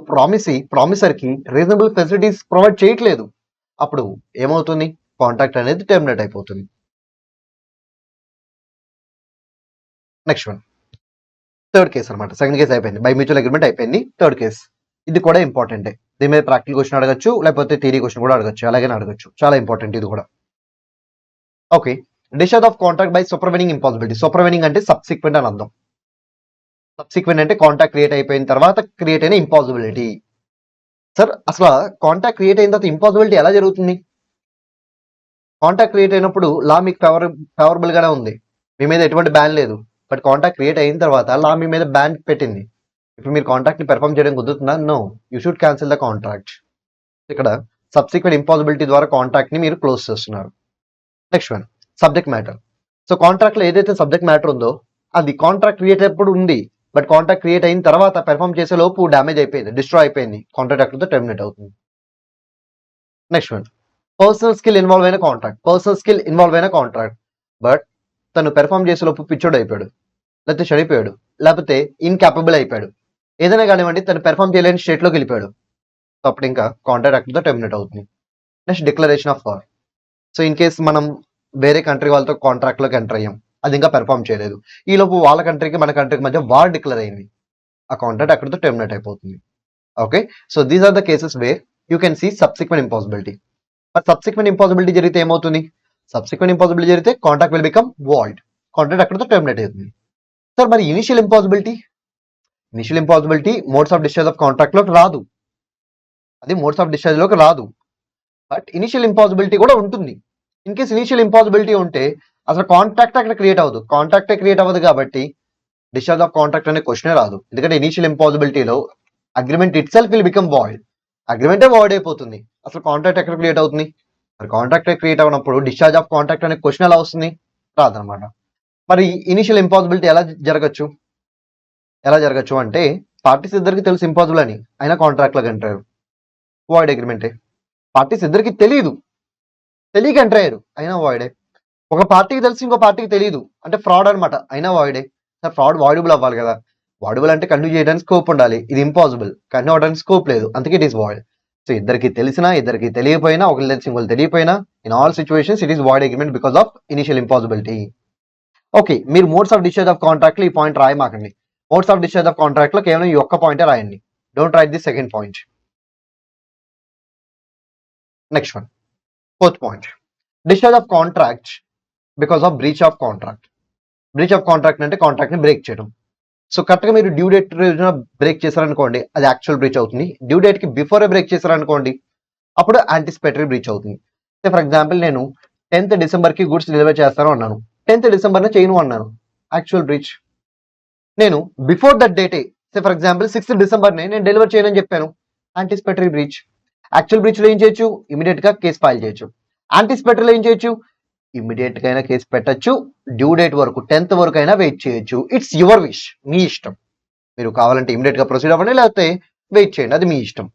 ప్రామిసర్ కి రీజనబుల్ ఫెసిలిటీస్ ప్రొవైడ్ చేయట్లేదు, అప్పుడు ఏమవుతుంది? కాంట్రాక్ట్ అనేది టెర్మినేట్ అయిపోతుంది. Next one. థర్డ్ కేసు అనమాట. సెకండ్ కేసు అయిపోయింది, బై మ్యూచువల్ అగ్రిమెంట్ అయిపోయింది. థర్డ్ కేసు, ఇది కూడా ఇంపార్టెంటే. దీని మీద ప్రాక్టికల్ క్వశ్చన్ అడగచ్చు, లేకపోతే థియరీ క్వశ్చన్ కూడా అడగచ్చు, అలాగే అడగచ్చు. చాలా ఇంపార్టెంట్ ఇది కూడా. Okay, discharge of contract by supervening impossibility. Supervening అంటే సబ్సిక్వెంట్ అని అర్థం. సబ్సిక్వెంట్ అంటే కాంట్రాక్ట్ క్రియేట్ అయిపోయిన తర్వాత క్రియేట్ అయిన ఇంపాసిబిలిటీ. సార్ అసలు కాంట్రాక్ట్ క్రియేట్ అయిన తర్వాత ఇంపాసిబిలిటీ ఎలా జరుగుతుంది? కాంట్రాక్ట్ క్రియేట్ అయినప్పుడు లా మీకు ఫేవరబుల్ గానే ఉంది, మీ మీద ఎటువంటి బ్యాన్ లేదు. బట్ కాంట్రాక్ట్ క్రియేట్ అయిన తర్వాత లా మీ మీద బ్యాన్ పెట్టింది. ఇప్పుడు మీరు కాంట్రాక్ట్ ని పెర్ఫామ్ చేయడం కుదురుతుందా? No, you should cancel the contract. ఇక్కడ సబ్సిక్వెంట్ ఇంపాసిబిలిటీ ద్వారా కాంట్రాక్ట్ ని మీరు క్లోజ్ చేస్తున్నారు. Next one, subject matter. So contract లో ఏదైతే సబ్జెక్ట్ మ్యాటర్ ఉందో అది కాంట్రాక్ట్ క్రియేట్ అయినప్పుడు ఉంది, బట్ కాంట్రాక్ట్ క్రియేట్ అయిన తర్వాత పెర్ఫామ్ చేసే లోపు డ్యామేజ్ అయిపోయింది, డిస్ట్రాయ్ అయిపోయింది, కాంట్రాక్ట్ అక్కడితో టెర్మినేట్ అవుతుంది. Next one, personal skill involve అయిన కాంట్రాక్ట్. బట్ తను పెర్ఫామ్ చేసే లోపు పిచ్చోడు అయిపోయాడు, లేకపోతే చనిపోయాడు, లేకపోతే ఇన్కాపబుల్ అయిపోయాడు, ఏదైనా కానివ్వండి, తను పెర్ఫామ్ చేయలేని స్టేట్ లోకి వెళ్ళిపోయాడు. అప్పుడు ఇంకా కాంట్రాక్ట్ అక్కడితో టెర్మినేట్ అవుతుంది. Next, declaration of war. So in case మనం వేరే కంట్రీ వాళ్ళతో కాంట్రాక్ట్ లోకి ఎంటర్ అయ్యాం, అది ఇంకా పెర్ఫామ్ చేయలేదు, ఈ లోపు వాళ్ళ కంట్రీకి మన కంట్రీకి మధ్య వార్ డిక్లేర్ అయింది, ఆ కాంట్రాక్ట్ అక్కడితో టెర్మినేట్ అయిపోతుంది. Okay, so these are the cases where you can see subsequent impossibility. But subsequent impossibility జరిగితే ఏమవుతుంది? సబ్సిక్వెంట్ ఇంపాసిబిలిటీ జరిగితే contract will become void, contract అక్కడితో టెర్మినేట్ అవుతుంది. సార్ మరి initial impossibility modes of discharge of contract లోకి రాదు, అది modes of discharge లోకి రాదు. బట్ ఇనిషియల్ ఇంపాసిబిలిటీ కూడా ఉంటుంది. ఇన్ కేస్ ఇనిషియల్ ఇంపాసిబిలిటీ ఉంటే అసలు కాంట్రాక్ట్ అక్కడ క్రియేట్ అవ్వదు, కాంట్రాక్టే క్రియేట్ అవ్వదు కాబట్టి డిశ్చార్జ్ ఆఫ్ కాంట్రాక్ట్ అనే క్వశ్చనే రాదు. ఎందుకంటే ఇనిషియల్ ఇంపాసిబిలిటీలో agreement itself will become void, అగ్రిమెంటే వాయిడ్ అయిపోతుంది, అసలు కాంట్రాక్ట్ ఎక్కడ క్రియేట్ అవుతుంది? మరి కాంట్రాక్ట్ క్రియేట్ అవ్వనప్పుడు డిశ్చార్జ్ ఆఫ్ కాంట్రాక్ట్ అనే క్వశ్చన్ ఎలా వస్తుంది? రాదనమాట. మరి ఇనిషియల్ ఇంపాసిబిలిటీ ఎలా జరగచ్చు అంటే పార్టీస్ ఇద్దరికి తెలుసు ఇంపాసిబుల్ అని, అయినా కాంట్రాక్ట్ లాగా ఎంటర్ అయ్యారు. వాయిడ్ అగ్రిమెంటే. పార్టీస్ ఇద్దరికి తెలియక ఎంటర్ అయ్యారు, అయినా వాయిడే. ఒక పార్టీకి తెలిసి ఇంకో పార్టీకి తెలియదు అంటే ఫ్రాడ్ అనమాట, అయినా వాయిడే. సార్ ఫ్రాడ్ వాయిడబుల్ అవ్వాలి కదా, వాయిడబుల్ అంటే కంటిన్యూ చేయడానికి స్కోప్ ఉండాలి, ఇది ఇంపాసిబుల్, కంటిన్యూ అవడానికి స్కోప్ లేదు, అందుకే ఇట్ ఈస్ వాయిడ్. సో ఇద్దరికి తెలిసినా ఇద్దరికి తెలియపోయినా, ఒకరు తెలిసి ఇంకొకరు తెలియపోయినా, in all situations it is void agreement because of initial impossibility. Okay, మీరు modes of discharge of contract లో ఈ పాయింట్ రాయమాకండి. Modes of discharge of contract లో కేవలం ఈ ఒక్క పాయింటే రాయండి. Don't write the second point. Next one, fourth point, discharge of contract because of breach of contract. Breach of contract అంటే కాంట్రాక్ట్ ని బ్రేక్ చేయడం. సో కరెక్ట్గా మీరు డ్యూ డేట్ రోజున బ్రేక్ చేశారనుకోండి, అది యాక్చువల్ బ్రీచ్ అవుతుంది. డ్యూ డేట్ కి బిఫోరే బ్రేక్ చేశారనుకోండి, అప్పుడు యాంటిసిపేటరీ బ్రీచ్ అవుతుంది. సో ఫర్ ఎగ్జాంపుల్ నేను 10th December కి గుడ్స్ డెలివర్ చేస్తాను అన్నాను, 10th December చేయను అన్నాను, యాక్చువల్ బ్రీచ్. నేను బిఫోర్ దట్ డేటే, so for example 6th December నేను డెలివర్ చేయనని చెప్పాను, యాంటిసిపేటరీ బ్రీచ్. యాక్చువల్ బ్రీచ్ లో ఏం చేయొచ్చు, ఇమీడియట్ గా కేసు ఫైల్ చేయొచ్చు. యాంటిసిపేటరీలో ఏం చేయొచ్చు, ఇమీడియట్ గా అయినా కేసు పెట్టచ్చు, డ్యూ డేట్ వరకు 10th వరకు అయినా వెయిట్ చేయొచ్చు. ఇట్స్ యువర్ విష్, మీ ఇష్టం. మీరు కావాలంటే ఇమీడియట్ గా ప్రొసీడ్ అవ్వండి, లేకపోతే వెయిట్ చేయండి, అది మీ ఇష్టం.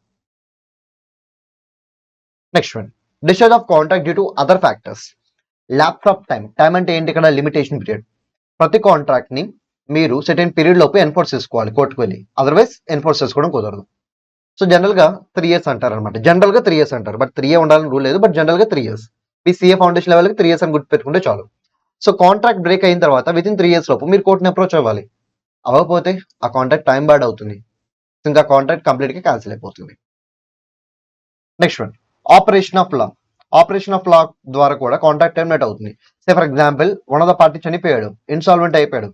Next one, discharge of contract due to other factors. Lapse of time. Time అంటే ఏంటి ఇక్కడ, లిమిటేషన్ పీరియడ్. ప్రతి కాంట్రాక్ట్ ని మీరు సర్టెన్ పీరియడ్ లోపు ఎన్ఫోర్స్ చేసుకోవాలి కోర్టుకు వెళ్ళి, అదర్వైజ్ ఎన్ఫోర్స్ చేసుకోవడం కుదరదు. సో జనరల్ గా 3 years అంటారు అనమాట. జనరల్ గా 3 years అంటారు, బట్ 3 years ఉండాలని రూల్ లేదు, బట్ జనరల్ గా 3 years. మీ CA ఫౌండేషన్ లెవెల్ కి 3 years అని గుర్తుపెట్టుకుంటే చాలు. సో కాంట్రాక్ట్ బ్రేక్ అయిన తర్వాత వితిన్ 3 years లోపు మీరు కోర్టుని అప్రోచ్ అవ్వాలి. అవ్వకపోతే ఆ కాంట్రాక్ట్ టైం బ్యాడ్ అవుతుంది, ఇంకా కాంట్రాక్ట్ కంప్లీట్ గా క్యాన్సిల్ అయిపోతుంది. Next one, operation of law. Operation of law ద్వారా కూడా కాంట్రాక్ట్ టర్మినేట్ అవుతుంది. సే for example one of the party చనిపోయాడు, ఇన్సాల్వెంట్ అయిపోయాడు.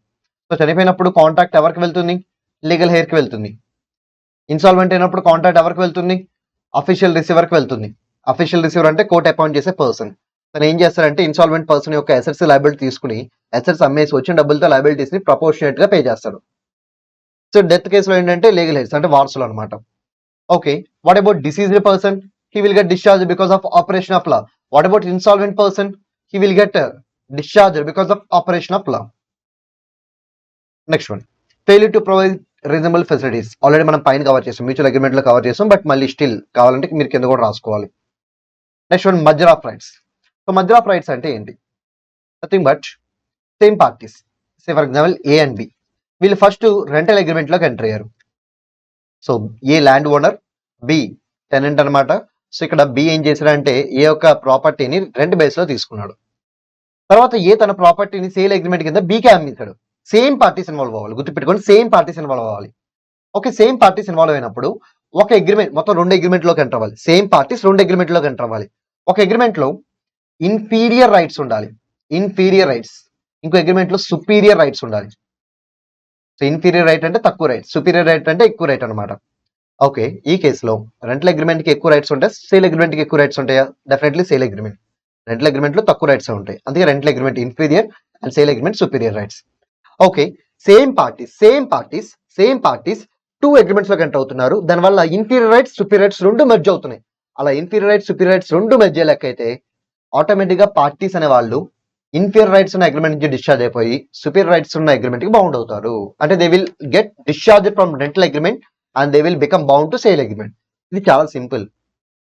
సో చనిపోయినప్పుడు కాంట్రాక్ట్ ఎవరికి వెళ్తుంది, లీగల్ హెయిర్ కి వెళ్తుంది. ఇన్సాల్వెంట్ అయినప్పుడు కాంట్రాక్ట్ ఎవరికి వెళ్తుంది, అఫీషియల్ రిసీవర్ కి వెళ్తుంది. అఫీషియల్ రిసీవర్ అంటే కోర్ట్ అపాయింట్ చేసే పర్సన్. తను ఏం చేస్తారంటే ఇన్సాల్వెంట్ పర్సన్ యొక్క అసెట్స్ లయబిలిటీ తీసుకుని అసెట్స్ అమ్మేసి వచ్చిన డబ్బులతో లయబిలిటీస్ ని ప్రపోర్షనేట్ గా పే చేస్తాడు. సో డెత్ కేసులో ఏంటంటే లీగల్ హెయిర్స్ అంటే వారసులు అనమాట. Okay, what about deceased person, he will get discharged because of operation of law. What about insolvent person, he will get discharged because of operation of law. Next one, failure to provide reasonable facilities. Already మనం పైన cover చేసాం, mutual agreement లో cover చేసాం, but మళ్ళీ still కావాలంటే మీరు కింద కూడా రాసుకోవాలి. Next one, merger of rights. So merger of rights అంటే ఏంటి, nothing but same parties, say for example A and B, వీళ్ళు ఫస్ట్ రెంటల్ అగ్రిమెంట్ లోకి ఎంటర్ అయ్యారు. సో ఏ ల్యాండ్ ఓనర్, B టెనెంట్ అనమాట. సో ఇక్కడ B ఏం చేశాడంటే ఏ యొక్క ప్రాపర్టీని రెంట్ బేస్ లో తీసుకున్నాడు. తర్వాత ఏ తన ప్రాపర్టీని సేల్ అగ్రిమెంట్ కింద బీకే అమ్మించాడు. సేమ్ పార్టీస్ ఇన్వాల్వ్ అవ్వాలి, గుర్తుపెట్టుకోండి, సేమ్ పార్టీస్ ఇన్వాల్వ్ అవ్వాలి. ఓకే, సేమ్ పార్టీస్ ఇన్వాల్వ్ అయినప్పుడు ఒక అగ్రిమెంట్ మొత్తం 2 అగ్రిమెంట్ లోకి ఎంటర్ అవ్వాలి. సేమ్ పార్టీస్ 2 అగ్రిమెంట్ లోకి ఎంటర్ అవ్వాలి. ఒక అగ్రిమెంట్ లో ఇన్ఫీరియర్ రైట్స్ ఉండాలి, ఇన్ఫీరియర్ రైట్స్. ఇంకో అగ్రిమెంట్ లో సుపీరియర్ రైట్స్ ఉండాలి. సో ఇన్ఫీరియర్ రైట్ అంటే తక్కువ రైట్, సుపీరియర్ రైట్ అంటే ఎక్కువ రైట్ అనమాట. ఓకే, ఈ కేసులో రెంటల్ అగ్రిమెంట్ కి ఎక్కువ రైట్స్ ఉంటాయి, సేల్ అగ్రిమెంట్ కి ఎక్కువ రైట్స్ ఉంటాయా, definitely sale agreement. Rental agreement లో తక్కువ రైట్స్ ఉంటాయి, అందుకే rental agreement inferior and sale agreement superior rights. Okay, same parties 2 agreements లోకి ఎంటర్ అవుతున్నారు. దానివల్ల ఇన్ఫీరియర్ రైట్స్ సుపీరియర్ రైట్స్ రెండు మెర్జ్ అవుతున్నాయి. అలా ఇన్ఫీరియర్ రైట్స్ సుపీరియర్ రైట్స్ రెండు మెర్జ్ లెక్క అయితే ఆటోమేటిక్ గా పార్టీస్ అనే వాళ్ళు ఇన్ఫీరియర్ రైట్స్ ఉన్న అగ్రిమెంట్ నుంచి డిశ్చార్జ్ అయిపోయి సుపీరియర్ రైట్స్ ఉన్న అగ్రిమెంట్ కి బౌండ్ అవుతారు. అంటే they will get discharge from rental agreement and they will become bound to sale agreement. ఇది చాలా సింపుల్.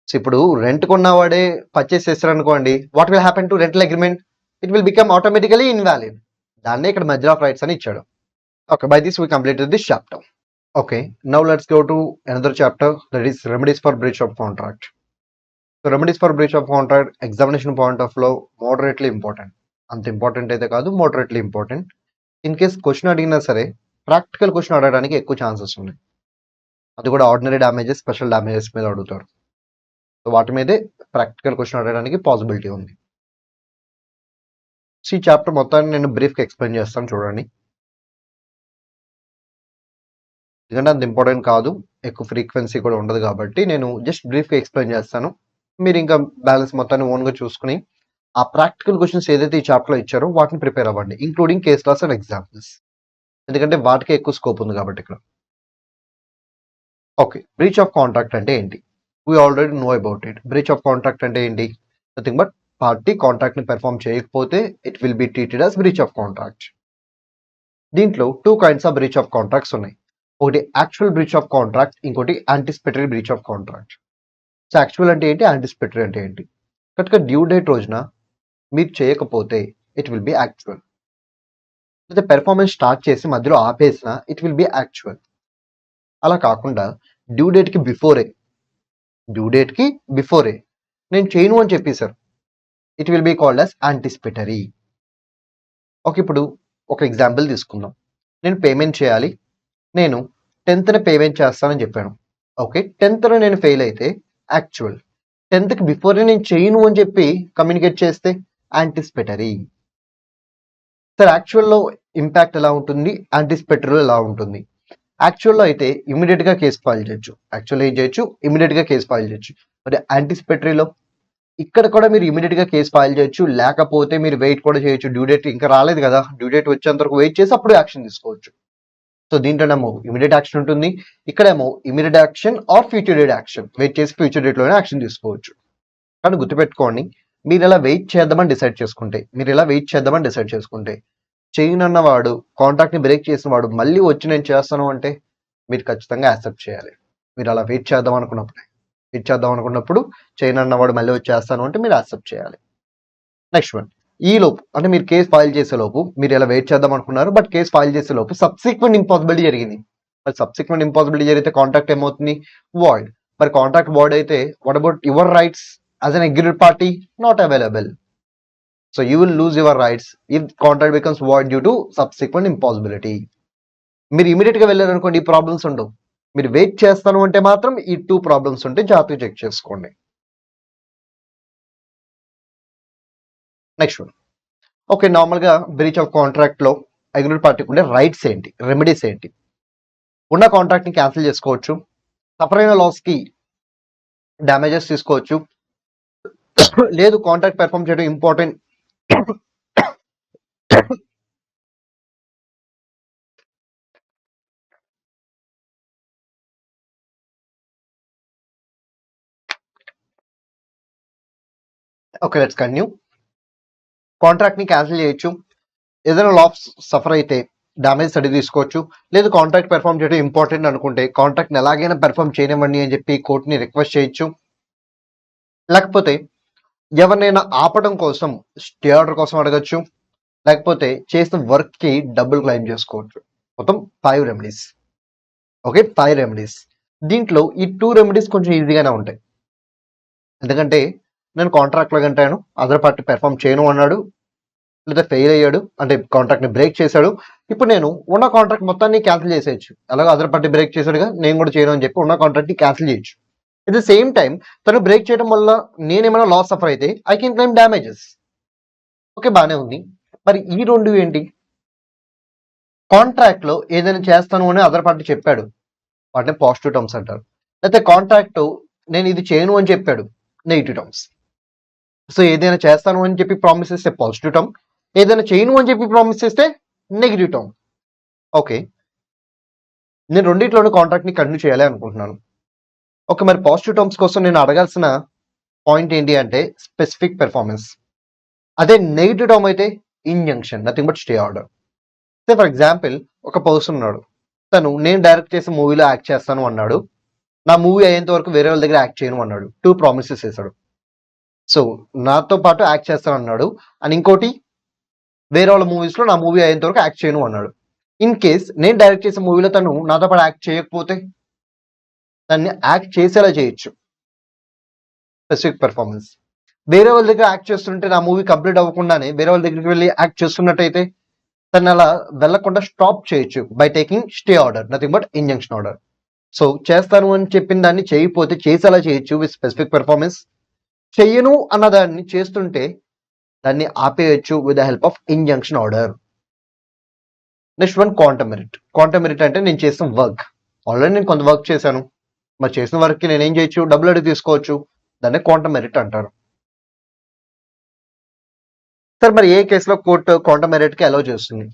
సో ఇప్పుడు రెంట్ కొన్నవాడే పర్చేస్ చేస్తారు అనుకోండి, what will happen to rental agreement, it will become automatically invalid. దాన్నే ఇక్కడ మెజర్ ఆఫ్ రైట్స్ అని ఇచ్చాడు. Okay, by this we completed this chapter. Okay, now let's go to another chapter, that is remedies for breach of contract. So remedies for breach of contract examination point of లో moderately important. అంత important అయితే కాదు, moderately important. In case question అడిగినా సరే practical question అడగడానికి ఎక్కువ chances ఉన్నాయి. అది కూడా ఆర్డినరీ డ్యామేజెస్, స్పెషల్ డ్యామేజెస్ మీద అడుగుతారు. సో వాటి మీదే ప్రాక్టికల్ క్వశ్చన్ అడగడానికి పాసిబిలిటీ ఉంది. సో ఈ చాప్టర్ మొత్తాన్ని నేను బ్రీఫ్గా ఎక్స్ప్లెయిన్ చేస్తాను, చూడండి. ఎందుకంటే అంత ఇంపార్టెంట్ కాదు, ఎక్కువ ఫ్రీక్వెన్సీ కూడా ఉండదు కాబట్టి నేను జస్ట్ బ్రీఫ్గా ఎక్స్ప్లెయిన్ చేస్తాను. మీరు ఇంకా బ్యాలెన్స్ మొత్తాన్ని ఓన్గా చూసుకుని ఆ ప్రాక్టికల్ క్వశ్చన్స్ ఏదైతే ఈ చాప్టర్లో ఇచ్చారో వాటిని ప్రిపేర్ అవ్వండి, including case laws and examples. ఎందుకంటే వాటికి ఎక్కువ స్కోప్ ఉంది కాబట్టి ఇక్కడ. ఓకే, బ్రీచ్ ఆఫ్ కాంట్రాక్ట్ అంటే ఏంటి? We already know about it. Breach of contract అంటే ఏంటి? నథింగ్ బట్ పార్టీ కాంట్రాక్ట్ ని పెర్ఫామ్ చేయకపోతే it will be treated as breach of contract. దీంట్లో 2 kinds of breach of contracts ఉన్నాయి. ఒకటి యాక్చువల్ బ్రీచ్ ఆఫ్ కాంట్రాక్ట్, ఇంకోటి anticipatory breach of contract. So actual అంటే ఏంటి, యాంటిసిపేటరీ అంటే ఏంటి? కరెక్ట్గా డ్యూ డేట్ రోజున మీరు చేయకపోతే ఇట్ విల్ బి యాక్చువల్. అయితే పెర్ఫార్మెన్స్ స్టార్ట్ చేసి మధ్యలో ఆపేసిన ఇట్ విల్ బి యాక్చువల్. అలా కాకుండా డ్యూ డేట్కి బిఫోరే నేను చేయను అని చెప్పేశారు, it will be called as anticipatory. Okay, ఇప్పుడు ఒక ఎగ్జాంపుల్ తీసుకుందాం. నేను పేమెంట్ చేయాలి, నేను 10th పేమెంట్ చేస్తానని చెప్పాను. ఓకే, 10th నేను ఫెయిల్ అయితే యాక్చువల్. 10th బిఫోరే నేను చేయను అని చెప్పి కమ్యూనికేట్ చేస్తే యాంటిసిపేటరీ. సార్ యాక్చువల్లో ఇంపాక్ట్ ఎలా ఉంటుంది, యాంటిసిపేటరీలో ఎలా ఉంటుంది? యాక్చువల్లో అయితే ఇమీడియట్గా కేసు ఫైల్ చేయొచ్చు, యాక్చువల్ ఏం చేయొచ్చు, ఇమీడియట్గా కేసు ఫైల్ చేయొచ్చు. మరి యాంటిసిపేటరీలో ఇక్కడ కూడా మీరు ఇమీడియట్గా కేసు ఫైల్ చేయొచ్చు, లేకపోతే మీరు వెయిట్ కూడా చేయొచ్చు. డ్యూ డేట్ ఇంకా రాలేదు కదా, డ్యూ డేట్ వచ్చేంత వరకు వెయిట్ చేసి అప్పుడు యాక్షన్ తీసుకోవచ్చు. సో దీంట్లోనేమో ఇమీడియట్ యాక్షన్ ఉంటుంది, ఇక్కడేమో immediate action or future date action, wait చేసి ఫ్యూచర్ డేట్లోనే యాక్షన్ తీసుకోవచ్చు. కానీ గుర్తుపెట్టుకోండి, మీరు ఇలా వెయిట్ చేద్దామని డిసైడ్ చేసుకుంటే చేయనన్నవాడు, కాంట్రాక్ట్ని బ్రేక్ చేసిన వాడు మళ్ళీ వచ్చి నేను చేస్తాను అంటే మీరు ఖచ్చితంగా యాక్సెప్ట్ చేయాలి. మీరు అలా వెయిట్ చేద్దాం అనుకున్నప్పుడు చేయనన్నవాడు మళ్ళీ వచ్చి చేస్తాను అంటే మీరు యాక్సెప్ట్ చేయాలి. నెక్స్ట్ వన్, ఈ లోపు అంటే మీరు కేసు ఫైల్ చేసే లోపు మీరు ఎలా వెయిట్ చేద్దాం అనుకున్నారు, బట్ కేసు ఫైల్ చేసే లోపు సబ్సిక్వెంట్ ఇంపాసిబిలిటీ జరిగింది. మరి సబ్సిక్వెంట్ ఇంపాసిబిలిటీ జరిగితే కాంట్రాక్ట్ ఏమవుతుంది, వాయిడ్. మరి కాంట్రాక్ట్ వాయిడ్ అయితే what about your rights as an agreed party? Not available. So you will lose your rights if contract becomes void due to subsequent impossibility. మీరు immediate గా వెళ్ళారు అనుకోండి, ఈ problems ఉండవు. మీరు వెయిట్ చేస్తాను అంటే మాత్రం ఈ 2 ప్రాబ్లమ్స్ ఉంటే జాగ్రత్తగా చెక్ చేసుకోండి. నెక్స్ట్ వన్, ఓకే, నార్మల్గా బ్రీచ్ ఆఫ్ కాంట్రాక్ట్లో అగ్రీడ్ పార్టీకి ఉండే రైట్స్ ఏంటి, రెమెడీస్ ఏంటి? ఉన్న కాంట్రాక్ట్ని క్యాన్సిల్ చేసుకోవచ్చు, సఫర్ అయిన లాస్కి డ్యామేజెస్ తీసుకోవచ్చు, లేదు కాంట్రాక్ట్ పెర్ఫామ్ చేయడం ఇంపార్టెంట్ ఓకే లెట్స్ కంటిన్యూ. కాంట్రాక్ట్ని క్యాన్సిల్ చేయొచ్చు, ఏదైనా లాస్ సఫర్ అయితే డ్యామేజ్ స్టడీ తీసుకోవచ్చు, లేదు కాంట్రాక్ట్ పెర్ఫామ్ చేయడం ఇంపార్టెంట్ అనుకుంటే కాంట్రాక్ట్ని ఎలాగైనా పెర్ఫామ్ చేయనివ్వండి అని చెప్పి కోర్టుని రిక్వెస్ట్ చేయొచ్చు, లేకపోతే ఎవరినైనా ఆపడం కోసం స్టే ఆర్డర్ కోసం అడగచ్చు, లేకపోతే చేసిన వర్క్కి డబ్బులు క్లెయిమ్ చేసుకోవచ్చు. మొత్తం 5 రెమెడీస్. Okay, 5 remedies. దీంట్లో ఈ 2 రెమెడీస్ కొంచెం ఈజీగానే ఉంటాయి, ఎందుకంటే నేను కాంట్రాక్ట్లో కంటాను, అదర్ పార్టీ పెర్ఫామ్ చేయను అన్నాడు, లేదా ఫెయిల్ అయ్యాడు అంటే కాంట్రాక్ట్ని బ్రేక్ చేశాడు. ఇప్పుడు నేను ఉన్న కాంట్రాక్ట్ మొత్తాన్ని క్యాన్సిల్ చేసేయచ్చు, అలాగే అదర్ పార్టీ బ్రేక్ చేశాడుగా నేను కూడా చేయను అని చెప్పి ఉన్న కాంట్రాక్ట్ని క్యాన్సిల్ చేయొచ్చు. ఎట్ ద సేమ్ టైం తను బ్రేక్ చేయడం వల్ల నేనేమైనా లాస్ సఫర్ అయితే I can claim damages. Okay, బాగానే ఉంది. మరి ఈ 2 ఏంటి? కాంట్రాక్ట్లో ఏదైనా చేస్తాను అని అదర్ పార్టీ చెప్పాడు, వాటిని పాజిటివ్ టర్మ్స్ అంటారు. లేకపోతే కాంట్రాక్ట్ నేను ఇది చేయను అని చెప్పాడు, నెగిటివ్ టర్మ్స్. సో ఏదైనా చేస్తాను అని చెప్పి ప్రామిస్ చేస్తే పాజిటివ్ టర్మ్, ఏదైనా చేయను అని చెప్పి ప్రామిస్ చేస్తే నెగిటివ్ టర్మ్. ఓకే, నేను రెండిట్లోనూ కాంట్రాక్ట్ని కంటిన్యూ చేయాలి అనుకుంటున్నాను. ఓకే, మరి పాజిటివ్ టర్మ్స్ కోసం నేను అడగాల్సిన పాయింట్ ఏంటి అంటే స్పెసిఫిక్ పెర్ఫార్మెన్స్. అదే నెగిటివ్ టర్మ్ అయితే injunction, nothing but stay order. Say for example, ఒక పర్సన్ ఉన్నాడు, తను నేను డైరెక్ట్ చేసే మూవీలో యాక్ట్ చేస్తాను అన్నాడు, నా మూవీ అయ్యేంత వరకు వేరే వాళ్ళ దగ్గర యాక్ట్ చేయను అన్నాడు. 2 ప్రామిసెస్ చేశాడు. సో నాతో పాటు యాక్ట్ చేస్తాను అన్నాడు, అండ్ ఇంకోటి వేరే వాళ్ళ మూవీస్లో నా మూవీ అయ్యేంత వరకు యాక్ట్ చేయను అన్నాడు. ఇన్ కేస్ నేను డైరెక్ట్ చేసే మూవీలో తను నాతో పాటు యాక్ట్ చేయకపోతే దాన్ని యాక్ట్ చేసేలా చేయొచ్చు, స్పెసిఫిక్ పెర్ఫార్మెన్స్. వేరే వాళ్ళ దగ్గర యాక్ట్ చేస్తుంటే నా మూవీ కంప్లీట్ అవ్వకుండానే వేరే వాళ్ళ దగ్గరికి వెళ్ళి యాక్ట్ చేస్తున్నట్టయితే తను అలా వెళ్లకుండా స్టాప్ చేయొచ్చు by taking stay order, nothing but injunction order. So చేస్తాను అని చెప్పిన దాన్ని చేయకపోతే చేసేలా చేయొచ్చు విత్ స్పెసిఫిక్ పెర్ఫార్మెన్స్. చెయ్యను అన్నదాన్ని చేస్తుంటే దాన్ని ఆపేయచ్చు with the help of injunction order. Next one, quantum merit. Quantum merit అంటే నేను చేసిన వర్క్, ఆల్రెడీ నేను కొంత వర్క్ చేశాను, మరి చేసిన వర్క్కి నేను ఏం చేయొచ్చు, డబ్బులు అడిగి తీసుకోవచ్చు, దాన్ని క్వాంటమ్ మెరిట్ అంటారు. సార్ మరి ఏ కేసులో కోర్టు క్వాంటమ్ మెరిట్కి అలౌ చేస్తుంది?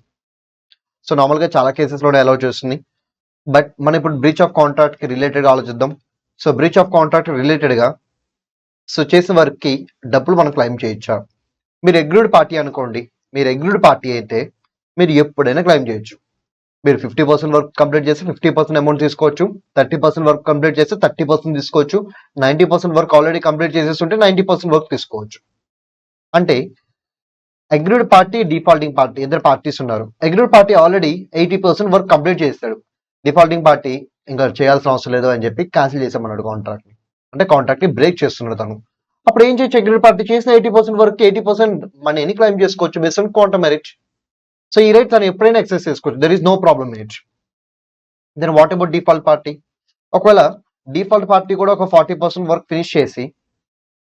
సో నార్మల్గా చాలా కేసెస్లోనే అలౌ చేస్తుంది, బట్ మనం ఇప్పుడు బ్రీచ్ ఆఫ్ కాంట్రాక్ట్కి రిలేటెడ్గా ఆలోచిద్దాం. సో బ్రీచ్ ఆఫ్ కాంట్రాక్ట్ రిలేటెడ్గా సో చేసిన వర్క్కి డబ్బులు మనం క్లెయిమ్ చేయొచ్చా? మీరు అగ్రీడ్ పార్టీ అనుకోండి, మీరు అగ్రీడ్ పార్టీ అయితే మీరు ఎప్పుడైనా క్లెయిమ్ చేయొచ్చు. మీరు 50% వర్క్ కంప్లీట్ చేసి 50% అమౌంట్ తీసుకోవచ్చు, 30% వర్క్ కంప్లీట్ చేస్తే 30% తీసుకోవచ్చు, 90% వర్క్ ఆల్రెడీ కంప్లీట్ చేసేస్తుంటే 90% వర్క్ తీసుకోవచ్చు. అంటే అగ్రీడ్ పార్టీ, డిఫాల్టింగ్ పార్టీ ఇద్దరు పార్టీస్ ఉన్నారు. Agreed party already 80% work complete చేస్తాడు. డిఫాల్టింగ్ పార్టీ ఇంకా చేయాల్సిన అవసరం లేదు అని చెప్పి క్యాన్సిల్ చేసామన్నాడు కాంట్రాక్ట్ ని. అంటే కాంట్రాక్ట్ ని బ్రేక్ చేస్తున్నాడు తను. అప్పుడు ఏం చేయొచ్చు? అగ్రీడ్ పార్టీ చేసిన 80% వర్క్ 80% మనీని క్లెయిమ్ చేసుకోవచ్చు based on quantum merit. So ఈ రైట్ తను ఎప్పుడైనా ఎక్సెస్ చేసుకోవచ్చు. There is no problem in it. Then what about default party? ఒకవేళ డిఫాల్ట్ పార్టీ కూడా ఒక 40% వర్క్ ఫినిష్ చేసి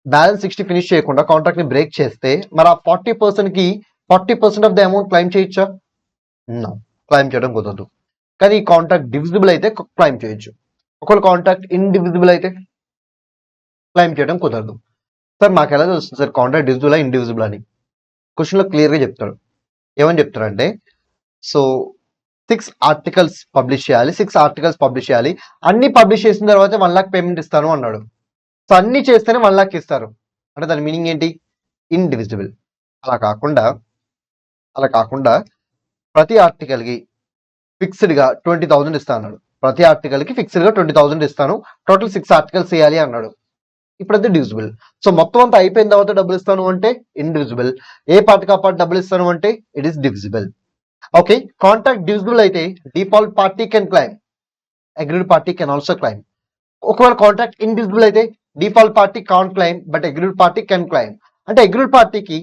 బ్యాలెన్స్ 60 ఫినిష్ చేయకుండా కాంట్రాక్ట్ ని బ్రేక్ చేస్తే మరి ఆ 40% కి 40% ఆఫ్ ద అమౌంట్ క్లెయిమ్ చేయొచ్చా? నో, క్లెయిమ్ చేయడం కుదరదు. కానీ ఈ కాంట్రాక్ట్ డివిజిబుల్ అయితే క్లెయిమ్ చేయొచ్చు. ఒకవేళ కాంట్రాక్ట్ ఇండివిజిబుల్ అయితే క్లెయిమ్ చేయడం కుదరదు. సార్ మాకు ఎలా తెలుస్తుంది సార్ కాంట్రాక్ట్ డివిజిబుల్ ఇండివిజిబుల్ అని? క్వశ్చన్లో క్లియర్గా చెప్తాడు. ఏమని చెప్తారంటే, సో 6 ఆర్టికల్స్ పబ్లిష్ చేయాలి. అన్ని పబ్లిష్ చేసిన తర్వాత 1 lakh పేమెంట్ ఇస్తాను అన్నాడు. సో అన్ని చేస్తేనే 1 lakh ఇస్తారు అంటే దాని మీనింగ్ ఏంటి? ఇండివిజిబుల్. అలా కాకుండా ప్రతి ఆర్టికల్కి ఫిక్స్డ్గా 20,000 ఇస్తా అన్నాడు. ప్రతి ఆర్టికల్కి ఫిక్స్డ్గా 20,000 ఇస్తాను, టోటల్ 6 ఆర్టికల్స్ చేయాలి అన్నాడు. ఇప్పుడు అది డివిజిబుల్. సో మొత్తం అంతా అయిపోయిన తర్వాత డబ్బులు ఇస్తాను అంటే ఇండివిజిబుల్. ఏ పార్ట్ కా పార్ట్ డబ్బులు ఇస్తాను అంటే it is divisible. Okay, contract divisible అయితే default party can claim, agreed party can also claim. ఒకవేళ కాంట్రాక్ట్ ఇండివిజిబుల్ అయితే default party can't claim but agreed party can claim. అంటే అగ్రీడ్ పార్టీకి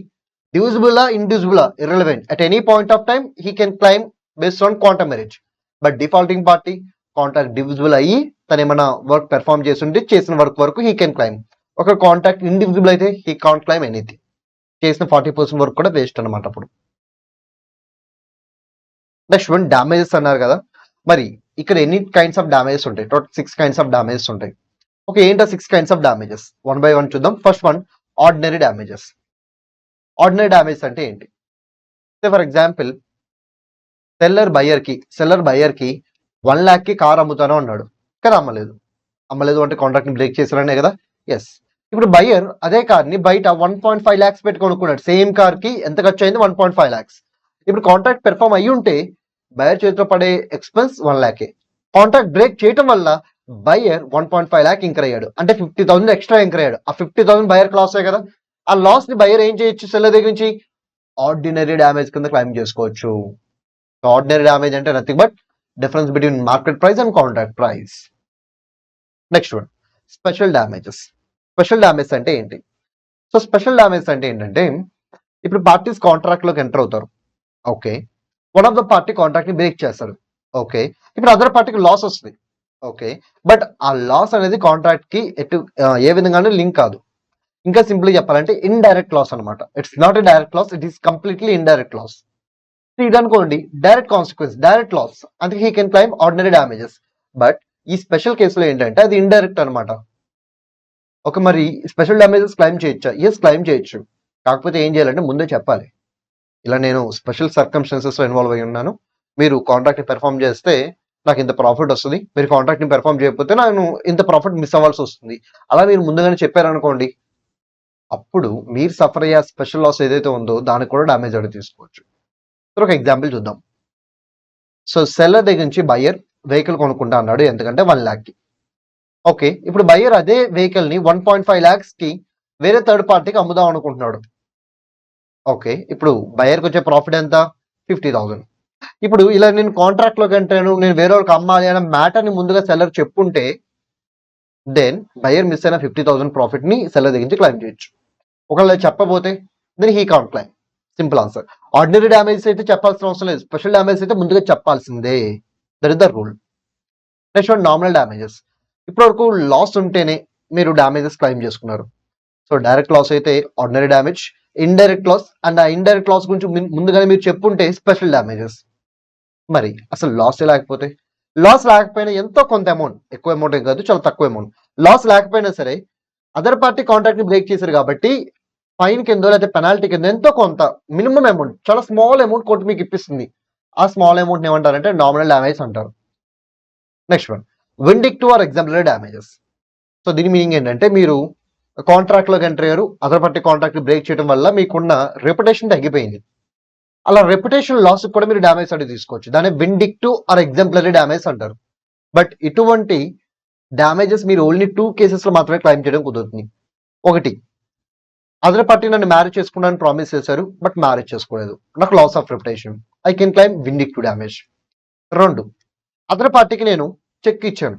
డివిజిబులా ఇండివిజిబులా irrelevant, at any point of time he can claim based on quantum merit. But defaulting party contract divisible అయ్యి తను ఏమైనా work perform చేస్తుంటే చేసిన వర్క్ వరకు హీ కెన్ క్లైమ్. ఒక కాంట్రాక్ట్ ఇండివిజిబుల్ అయితే హీ కాంట్ క్లైమ్ ఎనీథింగ్. చేసిన 40% వర్క్ కూడా వేస్ట్ అనమాట. అప్పుడు నెక్స్ట్ వన్ డ్యామేజెస్ అన్నారు కదా, మరి ఇక్కడ ఎన్ని కైండ్స్ ఆఫ్ డ్యామేజెస్ ఉంటాయి? టోటల్ 6 కైండ్స్ ఆఫ్ డ్యామేజెస్ ఉంటాయి. ఓకే, ఏంటో 6 kinds of damages? One by one చూద్దాం. First one, ordinary damages. Ordinary damages అంటే ఏంటి? ఫర్ ఎగ్జాంపుల్, సెల్లర్ బయ్యర్ కి 1 lakh కి కార్ అమ్ముతాను అన్నాడు, కానీ అమ్మలేదు అంటే కాంట్రాక్ట్ ని బ్రేక్ చేశారనే కదా. ఎస్. ఇప్పుడు బయ్యర్ అదే కార్ ని బయట 1.5 lakhs పెట్టి కొనుక్కున్నాడు. సేమ్ కార్ కి ఎంత ఖర్చు అయింది? 1.5 lakhs. ఇప్పుడు కాంట్రాక్ట్ పెర్ఫార్మ్ అయ్యి ఉంటే బయ్యర్ చేతిలో పడే ఎక్స్పెన్స్ 1 lakh. కాంట్రాక్ట్ బ్రేక్ చేయడం వల్ల బయ్యర్ 1.5 lakh ఇంకర్ అయ్యాడు, అంటే 50,000 ఎక్స్ట్రా ఇంకర్ అయ్యాడు. ఆ 50,000 బయ్యర్ లాస్ కదా. ఆ లాస్ ని బయ్యర్ ఏం చేయొచ్చు? సెల్లర్ దగ్గర నుంచి ఆర్డినరీ డ్యామేజ్ కింద క్లెయిమ్ చేసుకోవచ్చు. ఆర్డినరీ డ్యామేజ్ అంటే nothing but difference between market price and contract price. Next one, special damages. Special damage అంటే ఏంటి? సో స్పెషల్ డ్యామేజ్ అంటే ఏంటంటే, ఇప్పుడు పార్టీస్ కాంట్రాక్ట్ లోకి ఎంటర్ అవుతారు. Okay, one of the party contract ని బ్రేక్ చేస్తాడు. ఓకే, ఇప్పుడు అదర్ పార్టీకి లాస్ వస్తుంది. ఓకే, బట్ ఆ లాస్ అనేది కాంట్రాక్ట్ కి ఏ విధంగానూ లింక్ కాదు. ఇంకా సింపుల్ చెప్పాలంటే ఇండైరెక్ట్ లాస్ అనమాట. It's not a direct loss, it is completely indirect loss. ఇది అనుకోండి డైరెక్ట్ కాన్సిక్వెన్స్, డైరెక్ట్ లాస్, అందుకే he can claim ordinary damages. But ఈ స్పెషల్ కేసులో ఏంటంటే అది ఇండైరెక్ట్ అనమాట. ఒక మరి స్పెషల్ డ్యామేజెస్ క్లైమ్ చేయొచ్చా? ఎస్, క్లైమ్ చేయొచ్చు. కాకపోతే ఏం చేయాలంటే ముందే చెప్పాలి, ఇలా నేను స్పెషల్ సర్కమ్స్టాన్సెస్ లో ఇన్వాల్వ్ అయి ఉన్నాను, మీరు కాంట్రాక్ట్ ని పెర్ఫార్మ్ చేస్తే నాకు ఇంత ప్రాఫిట్ వస్తుంది, మీరు కాంట్రాక్ట్ ని పెర్ఫార్మ్ చేయకపోతే నేను ఇంత ప్రాఫిట్ మిస్ అవ్వాల్సి వస్తుంది. అలా మీరు ముందుగానే చెప్పారనుకోండి, అప్పుడు మీరు సఫర్ అయ్యే స్పెషల్ లాస్ ఏదైతే ఉందో దానికి కూడా డ్యామేజ్ అడిగి తీసుకోవచ్చు. ఒక ఎగ్జాంపుల్ చూద్దాం. సో సెల్లర్ దగ్గర నుంచి బయ్యర్ వెహికల్ కొనుక్కుంటా అన్నాడు, ఎందుకంటే 1 lakh కి. ఓకే, ఇప్పుడు బయ్యర్ అదే వెహికల్ ని 1.5 lakhs కి వేరే థర్డ్ పార్టీకి అమ్ముదాం అనుకుంటున్నాడు. ఓకే, ఇప్పుడు బయ్యర్కి వచ్చే ప్రాఫిట్ ఎంత? 50,000. ఇప్పుడు ఇలా నేను కాంట్రాక్ట్ లోకి అంటాను, నేను వేరే వాళ్ళకి అమ్మాలి అనే మ్యాటర్ ని ముందుగా సెల్లర్ చెప్పుంటే దెన్ బయ్యర్ మిస్ అయిన 50,000 ప్రాఫిట్ ని సెల్లర్ దగ్గర నుంచి క్లైమ్ చేయొచ్చు. ఒకవేళ చెప్పబోతే then he can't claim. Simple answer. Ordinary damage అయితే చెప్పాల్సిన అవసరం లేదు, స్పెషల్ డ్యామేజ్ అయితే ముందుగా చెప్పాల్సిందే. That is the rule. Next one, nominal damages. ఇప్పటి వరకు లాస్ ఉంటేనే మీరు డ్యామేజెస్ క్లైమ్ చేసుకున్నారు. సో డైరెక్ట్ లాస్ అయితే ordinary damage, indirect loss, and ఆ ఇండైరెక్ట్ లాస్ గురించి ముందుగానే మీరు చెప్పుంటే స్పెషల్ డ్యామేజెస్. మరి అసలు లాస్ లేకపోతే, లాస్ లేకపోయినా ఎంతో కొంత అమౌంట్, ఎక్కువ అమౌంట్ ఏం కాదు, చాలా తక్కువ అమౌంట్ లాస్ లేకపోయినా సరే అదర్ పార్టీ కాంట్రాక్ట్ ని బ్రేక్ చేశారు కాబట్టి ఫైన్ కింద లేదా పెనాల్టీ కింద ఎంతో కొంత మినిమం అమౌంట్, చాలా స్మాల్ అమౌంట్ కోర్టు మీకు ఇప్పిస్తుంది. ఆ స్మాల్ అమౌంట్ ఏమంటారంటే నామినల్ డ్యామేజ్ అంటారు. Next one, vindictive or exemplary damages. So దీని మీనింగ్ ఏంటంటే, మీరు కాంట్రాక్ట్లోకి ఎంటర్ అయ్యారు, అదర్ పార్టీ కాంట్రాక్ట్ బ్రేక్ చేయడం వల్ల మీకున్న రెప్యుటేషన్ తగ్గిపోయింది. అలా రెప్యుటేషన్ లాస్ కూడా మీరు డ్యామేజ్ అనేది తీసుకోవచ్చు. దాన్ని విండిక్టివ్ ఆర్ ఎగ్జాంపులరీ డ్యామేజ్ అంటారు. బట్ ఇటువంటి డ్యామేజెస్ మీరు ఓన్లీ 2 కేసెస్లో మాత్రమే క్లెయిమ్ చేయడం కుదురుతుంది. ఒకటి, అదర్ పార్టీ నన్ను మ్యారేజ్ చేసుకున్నాను ప్రామిస్ చేశారు, బట్ మ్యారేజ్ చేసుకోలేదు, నాకు loss of reputation, I can claim vindictive damage. 2, other పార్టీకి నేను చెక్ ఇచ్చాను,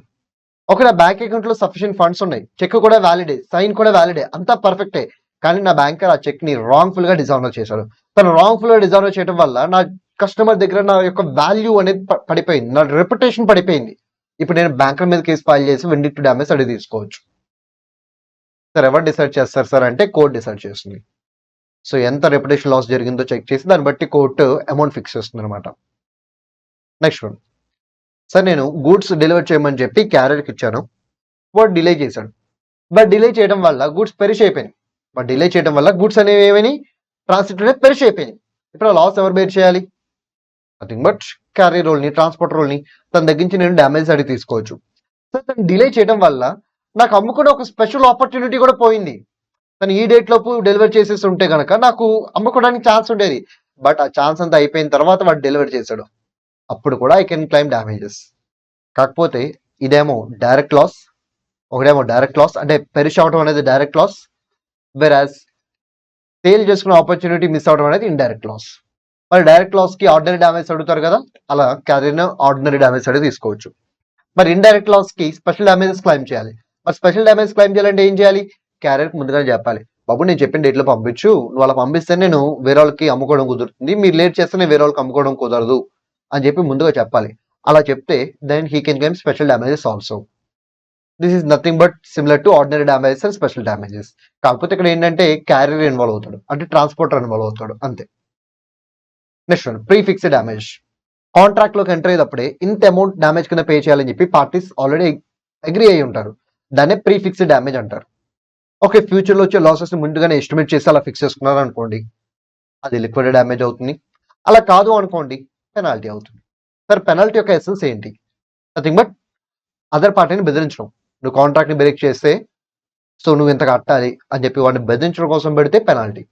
ఒక నా బ్యాంక్ అకౌంట్ లో సఫిషియెంట్ ఫండ్స్ ఉన్నాయి, చెక్ కూడా వ్యాలిడే, సైన్ కూడా వ్యాలిడే, అంతా పర్ఫెక్టే, కానీ నా బ్యాంకర్ ఆ చెక్ ని రాంగ్ఫుల్ గా డిజాల్వ్ చేశాడు. తను రాంగ్ఫుల్ గా డిజాల్వ్ చేయడం వల్ల నా కస్టమర్ దగ్గర నా యొక్క వాల్యూ అనేది పడిపోయింది, నా రెప్యుటేషన్ పడిపోయింది. ఇప్పుడు నేను బ్యాంకర్ మీద కేసు ఫైల్ చేసి విండిక్టివ్ డ్యామేజ్ అడిగి తీసుకోవచ్చు. సార్ ఎవరు డిసైడ్ చేస్తారు సార్ అంటే కోర్టు డిసైడ్ చేస్తుంది. సో ఎంత రెప్యుటేషన్ లాస్ జరిగిందో చెక్ చేసి దాన్ని బట్టి కోర్టు అమౌంట్ ఫిక్స్ చేస్తుంది అనమాట. నెక్స్ట్ వన్, సార్ నేను గూడ్స్ డెలివర్ చేయమని చెప్పి క్యారియర్కి ఇచ్చాను, వాడు డిలే చేశాడు, బట్ డిలే చేయడం వల్ల గూడ్స్ పెరిష్ అయిపోయినాయి. బట్ డిలే చేయడం వల్ల గూడ్స్ అనేవి ఏమైనా ట్రాన్సిట్ అనేది పెరిష్ అయిపోయినాయి. ఇప్పుడు ఆ లాస్ ఎవరు బేర్ చేయాలి? నథింగ్ బట్ క్యారియర్ రోల్ని, ట్రాన్స్పోర్ట్ రోల్ని తన దగ్గర నుంచి నేను డ్యామేజ్ అడిగి తీసుకోవచ్చు. సో తను డిలే చేయడం వల్ల నాకు అమ్ముకునే ఒక స్పెషల్ ఆపర్చునిటీ కూడా పోయింది. తను ఈ డేట్ లోపు డెలివర్ చేసేసి ఉంటే కనుక నాకు అమ్ముకోవడానికి ఛాన్స్ ఉండేది. బట్ ఆ ఛాన్స్ అంతా అయిపోయిన తర్వాత వాడు డెలివర్ చేశాడు, అప్పుడు కూడా ఐ కెన్ క్లెయిమ్ డ్యామేజెస్. కాకపోతే ఇదేమో డైరెక్ట్ లాస్, ఒకటేమో డైరెక్ట్ లాస్ అంటే పెరిష్ అవడం అనేది డైరెక్ట్ లాస్, వెరాజ్ సేల్ చేసుకున్న ఆపర్చునిటీ మిస్ అవడం అనేది ఇండైరెక్ట్ లాస్. మరి డైరెక్ట్ లాస్ కి ఆర్డినరీ డ్యామేజ్ అడుగుతారు కదా, అలా క్యారియర్ ఆర్డినరీ డ్యామేజ్ అనేది తీసుకోవచ్చు. మరి ఇండైరెక్ట్ లాస్ కి స్పెషల్ డ్యామేజెస్ క్లెయిమ్ చేయాలి. మరి స్పెషల్ డ్యామేజ్ క్లెయిమ్ చేయాలంటే ఏం చేయాలి? క్యారియర్కి ముందుగానే చెప్పాలి, బాబు నేను చెప్పిన డేట్లో పంపించు, నువ్వు అలా పంపిస్తే నేను వేరే వాళ్ళకి అమ్ముకోవడం కుదురుతుంది, మీరు లేట్ చేస్తే నేను వేరే వాళ్ళకి అమ్ముకోవడం కుదరదు అని చెప్పి ముందుగా చెప్పాలి. అలా చెప్తే then he can claim special damages also. This is nothing but similar to ordinary damages and special damages. కాకపోతే ఇక్కడ ఏంటంటే క్యారియర్ ఇన్వాల్వ్ అవుతాడు, అంటే ట్రాన్స్పోర్టర్ ఇన్వాల్వ్ అవుతాడు అంతే. Next one, pre fixed damage. Contract లోకి ఎంటర్ అయ్యేటప్పుడే ఇంత అమౌంట్ డ్యామేజ్ కింద పే చేయాలని చెప్పి పార్టీస్ ఆల్రెడీ అగ్రీ అయ్యి ఉంటారు, దాన్నే ప్రీ ఫిక్స్డ్ డ్యామేజ్ అంటారు. ఓకే, ఫ్యూచర్ లో వచ్చే లాసెస్ ని ముందుగానే ఎస్టిమేట్ చేసి అలా ఫిక్స్ చేసుకున్నారు అనుకోండి, అది లిక్విడ్ డ్యామేజ్ అవుతుంది. అలా కాదు అనుకోండి, పెనాల్టీ అవుతుంది. సార్ పెనాల్టీ యొక్క ఎసెన్స్ ఏంటి? నథింగ్ బట్ అదర్ పార్టీని బెదిరించడం. నువ్వు కాంట్రాక్ట్ ని బ్రేక్ చేస్తే సో నువ్వు ఇంత కట్టాలి అని చెప్పి వాడిని బెదిరించడం కోసం పెడితే పెనాల్టీ.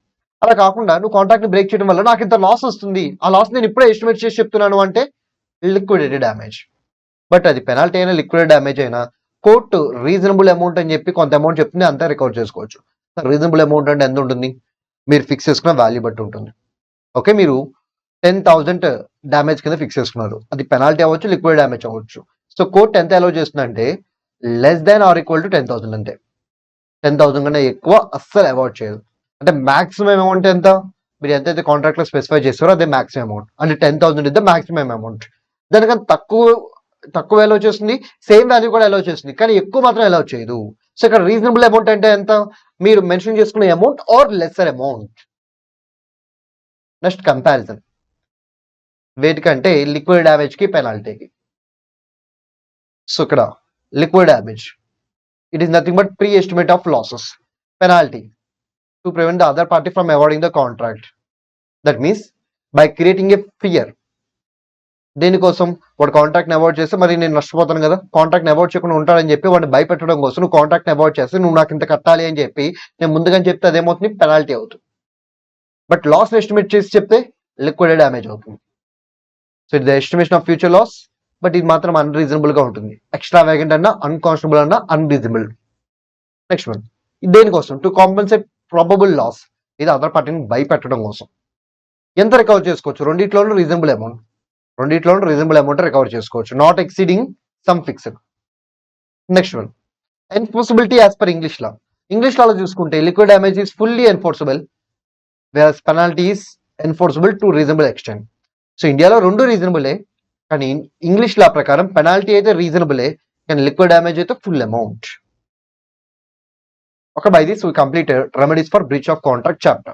అలా కాకుండా నువ్వు కాంట్రాక్ట్ ని బ్రేక్ చేయడం వల్ల నాకు ఇంత లాస్ వస్తుంది, ఆ లాస్ నేను ఇప్పుడే ఎస్టిమేట్ చేసి చెప్తున్నాను అంటే లిక్విడిటీ డ్యామేజ్. బట్ అది పెనాల్టీ అయినా లిక్విడ్ డ్యామేజ్ అయినా కోర్టు రీజనబుల్ అమౌంట్ అని చెప్పి కొంత అమౌంట్ చెప్తుంది, అంతా రికవర్ చేసుకోవచ్చు. రీజనబుల్ అమౌంట్ అంటే ఎంత ఉంటుంది? మీరు ఫిక్స్ చేసుకున్న వాల్యూ బట్టి ఉంటుంది. ఓకే, మీరు 10,000 డ్యామేజ్ కింద ఫిక్స్ చేసుకున్నారు, అది పెనాల్టీ అవ్వచ్చు, లిక్విడ్ డ్యామేజ్ అవ్వచ్చు. సో కోర్టు ఎంత అలౌ చేస్తుందంటే less than or equal to 10,000 అంతే. 10,000 కన్నా ఎక్కువ అస్సలు అవాయిడ్ చేయదు. అంటే మాక్సిమం అమౌంట్ ఎంత? మీరు ఎంతైతే కాంట్రాక్ట్ లో స్పెసిఫై చేస్తారో అదే మాక్సిమం అమౌంట్, అంటే 10,000 ఇస్ ద మాక్సిమం అమౌంట్. దానికన్నా తక్కువ అలౌ చేస్తుంది, సేమ్ వాల్యూ కూడా అలౌ చేస్తుంది, కానీ ఎక్కువ మాత్రం అలౌ చేయదు. సో ఇక్కడ రీజనబుల్ అమౌంట్ అంటే ఎంత? మీరు మెన్షన్ చేసుకునే amount or lesser amount. Next comparison, వేటికంటే లిక్విడ్ డ్యామేజ్ కి పెనాల్టీకి. సో ఇక్కడ liquid damage, it is nothing but pre estimate of losses. Penalty to prevent the other party from awarding the contract. That means by creating a fear. దేనికోసం? వాడు contract ని avoid చేస్తే మరి నేను నష్టపోతాను కదా, కాంట్రాక్ట్ ని అవాయిడ్ చేయకుండా ఉంటాడని చెప్పి వాడిని భయపెట్టడం కోసం నువ్వు కాంట్రాక్ట్ ని అవాయిడ్ చేస్తే నువ్వు నాకు ఇంత కట్టాలి అని చెప్పి నేను ముందుగానే చెప్తే అదేమవుతుంది? పెనాల్టీ అవుతుంది. బట్ లాస్ ఎస్టిమేట్ చేసి చెప్తే లిక్విడ్ డ్యామేజ్ అవుతుంది. సో ఇది estimation of future loss, but ఇది మాత్రం అన్రీజనబుల్ గా ఉంటుంది. ఎక్స్ట్రా వేగెంట్ అన్నా, అన్కాన్స్టబుల్ అన్నా అన్రీజనబుల్. నెక్స్ట్ వన్, దేనికోసం? To compensate probable loss. ఇది అదర్ పార్టీని భయపెట్టడం కోసం. ఎంత రికవర్ చేసుకోవచ్చు? రెండిట్లోనూ రీజనబుల్ అమౌంట్ రికవర్ చేసుకోవచ్చు, not exceeding sum fixed. Next one, enforceability as per English law. English లాలో చూసుకుంటే liquid damage is fully enforceable, whereas penalty is enforceable to reasonable extent. So ఇండియాలో రెండు రీజనబులే, కానీ ఇంగ్లీష్ లా ప్రకారం పెనాల్టీ అయితే రీజనబులే, కానీ లిక్విడ్ డ్యామేజ్ అయితే full amount. Okay, by this we completed remedies for breach of contract chapter.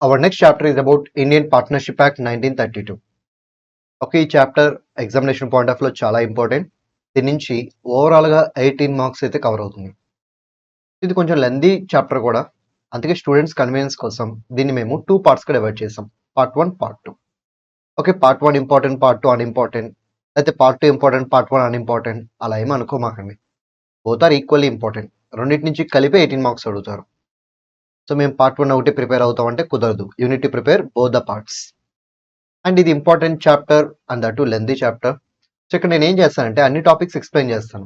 Our next chapter is about Indian Partnership Act 1932. Okay, ఈ chapter examination point of లో చాలా ఇంపార్టెంట్. దీని నుంచి overall గా 18 marks అయితే cover అవుతుంది. ఇది కొంచెం లెందీ చాప్టర్ కూడా, అందుకే స్టూడెంట్స్ కన్వీనియన్స్ కోసం దీన్ని మేము 2 పార్ట్స్గా డివైడ్ చేసాం. Part 1, part 2. Okay, part 1 important, part 2 unimportant, అయితే పార్ట్ 2 ఇంపార్టెంట్, పార్ట్ 1 అన్ఇంపార్టెంట్, అలా ఏమి అనుకోమాకండి. Both are equally important. రెండింటి నుంచి కలిపి 18 మార్క్స్ అడుగుతారు. సో మేము పార్ట్ 1 ఒకటి ప్రిపేర్ అవుతామంటే కుదరదు. You need to prepare both the parts. And ఇది important chapter and that too lengthy chapter. So ఇక్కడ నేను ఏం చేస్తానంటే అన్ని టాపిక్స్ ఎక్స్ప్లెయిన్ చేస్తాను,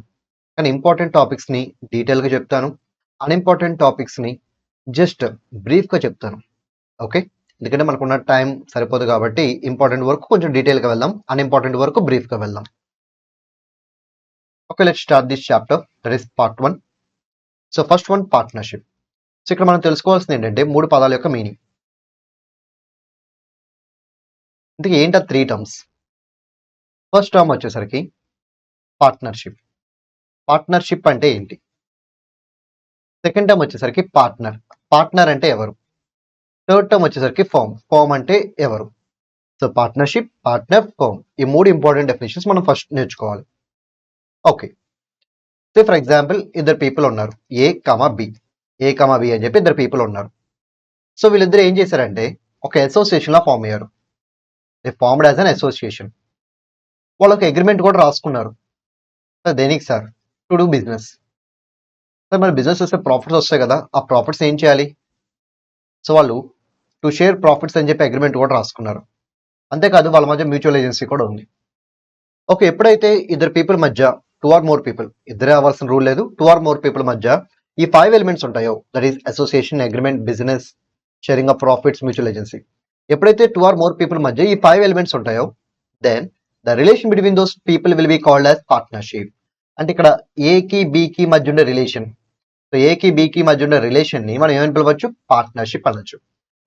కానీ ఇంపార్టెంట్ టాపిక్స్ని డీటెయిల్గా చెప్తాను, అన్ఇంపార్టెంట్ టాపిక్స్ని జస్ట్ బ్రీఫ్గా చెప్తాను. ఓకే, ఎందుకంటే మనకున్న టైం సరిపోదు కాబట్టి ఇంపార్టెంట్ వరకు కొంచెం డీటెయిల్గా వెళ్దాం, అన్ఇంపార్టెంట్ వరకు బ్రీఫ్గా వెళ్దాం. Okay, let's start this chapter, that is part 1. So first one, partnership. So ఇక్కడ మనం తెలుసుకోవాల్సింది ఏంటంటే 3 పదాల యొక్క మీనింగ్. ఇంతకీ ఏంటి 3 టర్మ్స్? ఫస్ట్ టర్మ్ వచ్చేసరికి పార్ట్నర్షిప్. పార్ట్నర్షిప్ అంటే ఏంటి? సెకండ్ టర్మ్ వచ్చేసరికి పార్ట్నర్. పార్ట్నర్ అంటే ఎవరు? థర్డ్ టర్మ్ వచ్చేసరికి ఫర్మ్. ఫర్మ్ అంటే ఎవరు? సో పార్ట్నర్షిప్, పార్ట్నర్, ఫర్మ్, ఈ 3 ఇంపార్టెంట్ డెఫినేషన్స్ మనం ఫస్ట్ నేర్చుకోవాలి. ఓకే, సో ఫర్ ఎగ్జాంపుల్ ఇద్దరు పీపుల్ ఉన్నారు, ఏ కమా బి. ఏ కమా బి అని చెప్పి ఇద్దరు పీపుల్ ఉన్నారు. సో వీళ్ళిద్దరు ఏం చేశారంటే ఒక అసోసియేషన్లో ఫామ్ అయ్యారు. They formed as an association. వాళ్ళు ఒక అగ్రిమెంట్ కూడా రాసుకున్నారు. సార్ దేనికి sir? To do business. Sir మరి బిజినెస్ వస్తే ప్రాఫిట్స్ వస్తాయి కదా, ఆ ప్రాఫిట్స్ ఏం చేయాలి? సో వాళ్ళు టు షేర్ ప్రాఫిట్స్ అని చెప్పి అగ్రిమెంట్ కూడా రాసుకున్నారు. అంతేకాదు వాళ్ళ మధ్య మ్యూచువల్ ఏజెన్సీ కూడా ఉంది. ఓకే, ఎప్పుడైతే ఇద్దరు పీపుల్ మధ్య 2 or more పీపుల్, ఇద్దరే అవ్వాల్సిన రూల్ లేదు, 2 or more పీపుల్ మధ్య ఈ 5 ఎలిమెంట్స్ ఉంటాయో, that is association, agreement, business, sharing of profits, mutual agency. ఎప్పుడైతే 2 or more పీపుల్ మధ్య ఈ 5 ఎలిమెంట్స్ ఉంటాయో, then the relation between those people will be called as partnership. అంటే ఇక్కడ ఏకి బికి మధ్య ఉండే రిలేషన్, సో ఏకి బికి మధ్య ఉండే రిలేషన్ ని మనం ఏమని పిలవచ్చు? పార్ట్నర్షిప్ అనొచ్చు.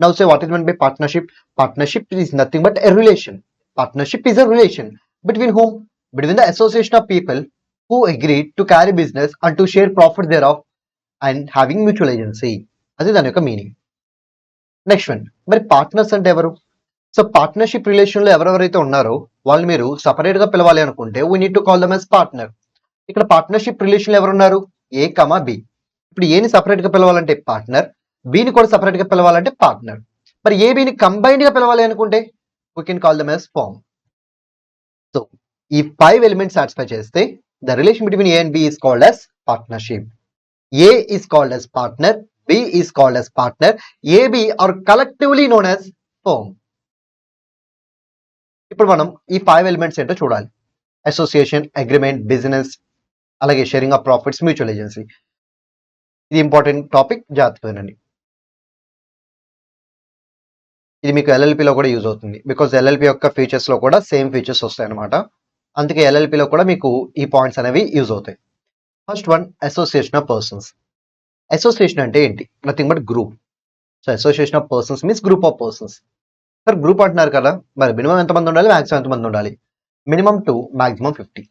Now say what is mean by partnership? Partnership is nothing but a relation. Partnership is a relation between whom? Between the association of people who agreed to carry business and to share profit thereof and having mutual agency. అది దాని యొక్క meaning. Next one, మరి partners అంటే ఎవరు? So partnership relation లో ఎవరెవరైతే ఉన్నారో వాళ్ళు మీరు సపరేట్ గా పిలవాలి అనుకుంటే we need to call them as partner. ఇక్కడ పార్ట్నర్షిప్ రిలేషన్ లో ఎవరున్నారు? ఏ కమా బి. ఇప్పుడు ఏని సపరేట్ గా పిలవాలంటే పార్ట్నర్, బిని కూడా సపరేట్ గా పిలవాలంటే పార్ట్నర్. మరి ఏ బిని కంబైన్డ్ గా పిలవాలి అనుకుంటే we can call them as firm. So ఈ 5 ఎలిమెంట్స్ సాటిస్ఫై చేస్తే the relation between A and B is called as partnership. A is called as partner, B is called as partner, AB are collectively known as firm. ఇప్పుడు మనం ఈ 5 elements ఏంటో చూడాలి. Association, agreement, business, అలాగే sharing of profits, mutual agency. ఇది important topic, జాగ్రత్తగానండి. ఇది మీకు ఎల్ఎల్పిలో కూడా యూజ్ అవుతుంది, బికాజ్ ఎల్ఎల్పి యొక్క ఫీచర్స్ లో కూడా సేమ్ ఫీచర్స్ వస్తాయి అనమాట. అందుకే ఎల్ఎల్పిలో కూడా మీకు ఈ పాయింట్స్ అనేవి యూజ్ అవుతాయి. First one, association of persons. Association అంటే ఏంటి? Nothing but group. So association of persons means group of persons. Sir group అంటున్నారు కదా, మరి మినిమం ఎంతమంది ఉండాలి, మాక్సిమం ఎంతమంది ఉండాలి? Minimum to maximum 50.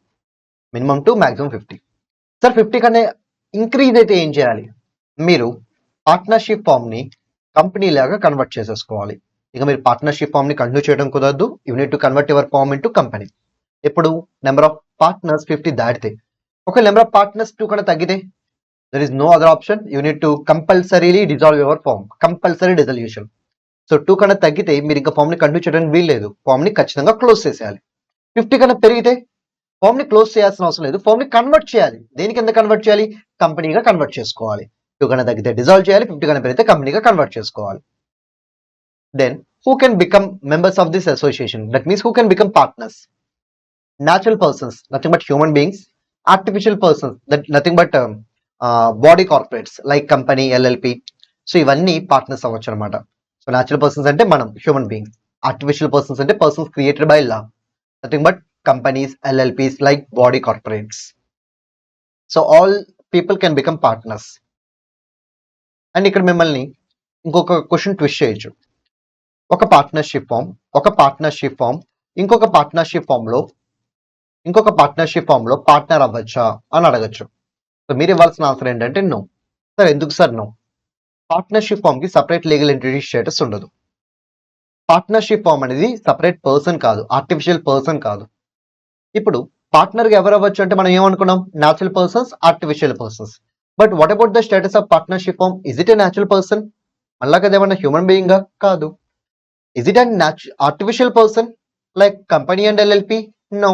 Minimum to maximum 50. Sir 50 కన్నా ఇంక్రీజ్ అయితే ఏం చేయాలి? మీరు పార్ట్నర్షిప్ ఫామ్ ని కంపెనీ లాగా కన్వర్ట్ చేసేసుకోవాలి. ఇక మీరు పార్ట్నర్షిప్ ఫామ్ ని కంటిన్యూ చేయడం కుదరదు. You need to convert your form into company. ఎప్పుడు నెంబర్ ఆఫ్ పార్ట్నర్స్ 50 దాటితే. ఒక నెంబర్ ఆఫ్ పార్ట్నర్స్ 2 కన్నా తగ్గితే there is no other option, you need to compulsorily dissolve your form. Compulsory dissolution. So 2 కన్నా తగ్గితే మీరు ఇంకా ఫామ్ ని కంటిన్యూ చేయడానికి వీల్లేదు, ఫామ్ ని ఖచ్చితంగా క్లోజ్ చేసేయాలి. 50 కన్నా పెరిగితే ఫామ్ ని క్లోజ్ చేయాల్సిన అవసరం లేదు, ఫామ్ ని కన్వర్ట్ చేయాలి. దేనికి ఎంత కన్వర్ట్ చేయాలి? కంపెనీగా కన్వర్ట్ చేసుకోవాలి. 2 కన్నా తగ్గితే డిజాల్వ్ చేయాలి, 50 కన్నా పెరిగితే కంపెనీగా కన్వర్ట్ చేసుకోవాలి. Then who can become members of this association? That means who can become partners? Natural persons, nothing but human beings. Artificial persons, that nothing but body corporates like company, LLP. So ఇవన్నీ partners అవ్వచ్చు అనమాట. So natural persons అంటే మనం, human beings. Artificial persons అంటే persons created by law, nothing but companies, LLPs like body corporates. So all people can become partners. And ఇక్కడ మిమ్మల్ని ఇంకొక question twist చేయొచ్చు. ఒక పార్ట్నర్షిప్ ఫామ్ ఇంకొక పార్ట్నర్షిప్ ఫామ్ లో పార్ట్నర్ అవ్వచ్చా అని అడగచ్చు. సో మీరు ఇవ్వాల్సిన ఆన్సర్ ఏంటంటే నో. సార్ ఎందుకు సార్ నో? పార్ట్నర్షిప్ ఫామ్ కి సపరేట్ లీగల్ ఎంటిటీ స్టేటస్ ఉండదు. పార్ట్నర్షిప్ ఫామ్ అనేది సపరేట్ పర్సన్ కాదు, ఆర్టిఫిషియల్ పర్సన్ కాదు. ఇప్పుడు పార్ట్నర్ గా ఎవరు అవ్వచ్చు అంటే మనం ఏమనుకున్నాం? Natural persons, artificial persons. But what about the status of partnership firm? Is it a natural person? మళ్ళా కదా ఏమన్నా హ్యూమన్ బీయింగా? కాదు. Is it an artificial person like company and LLP? No.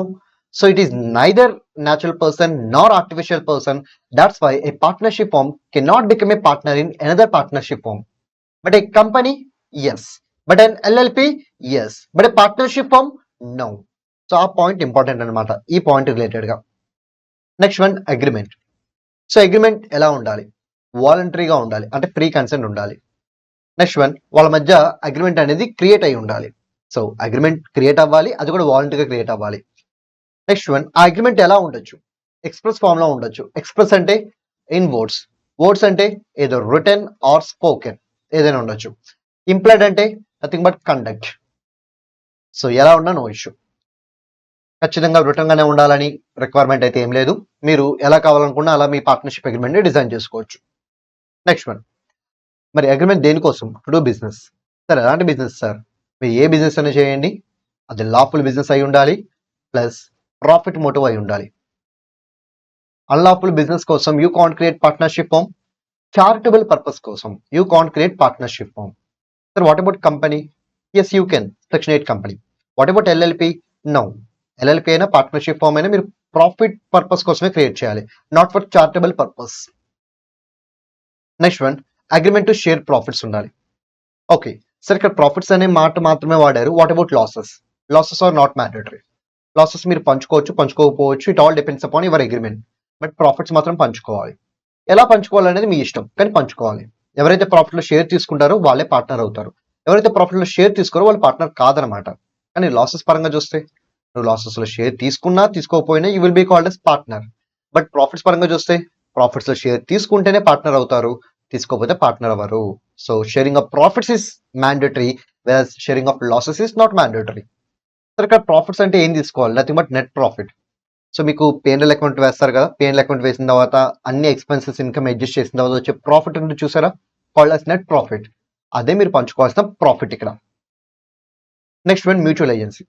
So it is neither natural person nor artificial person. That's why a partnership firm cannot become a partner in another partnership firm. But a company, yes. But an LLP, yes. But a partnership firm, no. So our point important anamata. E point related ga. Next one, agreement. So agreement ఎలా ఉండాలి? వాలంటరీగా ఉండాలి, అంటే free consent ఉండాలి. Next one, వాళ్ళ మధ్య agreement అనేది create అయి ఉండాలి. సో అగ్రిమెంట్ క్రియేట్ అవ్వాలి, అది కూడా వాలంటరీగా క్రియేట్ అవ్వాలి. నెక్స్ట్ వన్, ఆ అగ్రిమెంట్ ఎలా ఉండొచ్చు? ఎక్స్ప్రెస్ ఫామ్ లో ఉండొచ్చు. ఎక్స్ప్రెస్ అంటే ఇన్ వర్డ్స్, వర్డ్స్ అంటే ఏదో రిటన్ ఆర్ స్పోకెన్ ఏదైనా ఉండొచ్చు. ఇంప్లైడ్ అంటే నథింగ్ బట్ కండక్ట్. సో ఎలా ఉన్నా నో ఇష్యూ. ఖచ్చితంగా రిటర్న్ గానే ఉండాలని రిక్వైర్మెంట్ అయితే ఏం లేదు. మీరు ఎలా కావాలనుకున్నా అలా మీ పార్ట్నర్షిప్ అగ్రిమెంట్ ని డిజైన్ చేసుకోవచ్చు. నెక్స్ట్ వన్, మరి అగ్రిమెంట్ దేనికోసం? To do business. సార్ ఎలాంటి బిజినెస్ సార్? మీరు ఏ బిజినెస్ అయినా చేయండి, అది లాఫుల్ బిజినెస్ అయి ఉండాలి, ప్లస్ ప్రాఫిట్ మోటివ్ అయి ఉండాలి. అన్లాఫుల్ బిజినెస్ కోసం you can't create partnership firm. Charitable purpose కోసం you can't create partnership firm. Sir what about company? Yes you can, section 8 company. What about LLP? No. LLP అయినా partnership firm అయినా మీరు profit purpose కోసమే create చేయాలి, not for charitable purpose. Next one, agreement to share profits ఉండాలి. Okay sir, ఇక్కడ profits అనే మాట మాత్రమే వాడారు. What about losses? Losses are not mandatory. Losses మీరు పంచుకోవచ్చు, పంచుకోకపోవచ్చు, it all depends upon your agreement. But profits మాత్రం పంచుకోవాలి. ఎలా పంచుకోవాలనేది మీ ఇష్టం, కానీ పంచుకోవాలి. ఎవరైతే ప్రాఫిట్ లో షేర్ తీసుకుంటారో వాళ్ళే పార్ట్నర్ అవుతారు. ఎవరైతే ప్రాఫిట్ లో షేర్ తీసుకోరో వాళ్ళు పార్ట్నర్ కాదనమాట. కానీ లాసెస్ పరంగా చూస్తే నువ్వు లాసెస్ లో షేర్ తీసుకున్నా తీసుకోకపోయినా you will be called as partner. But profits పరంగా చూస్తే ప్రాఫిట్స్ లో షేర్ తీసుకుంటేనే పార్ట్నర్ అవుతారు, తీసుకోకపోతే పార్ట్నర్ అవ్వరు. So sharing of profits is mandatory, versus sharing of losses is not mandatory. సరే, ఇక్కడ ప్రాఫిట్స్ అంటే ఏం తీసుకోవాలి? Nothing but net profit. So మీకు P&L అకౌంట్ వేస్తారు కదా, P&L అకౌంట్ వేసిన తర్వాత అన్ని ఎక్స్పెన్సెస్ ఇన్కమ్ అడ్జస్ట్ చేసిన తర్వాత వచ్చే ప్రాఫిట్ ఉంది చూసారా, కాల్డ్ as నెట్ ప్రాఫిట్. అదే మీరు పంచుకోవాల్సిన ప్రాఫిట్ ఇక్కడ. Next one, mutual agency.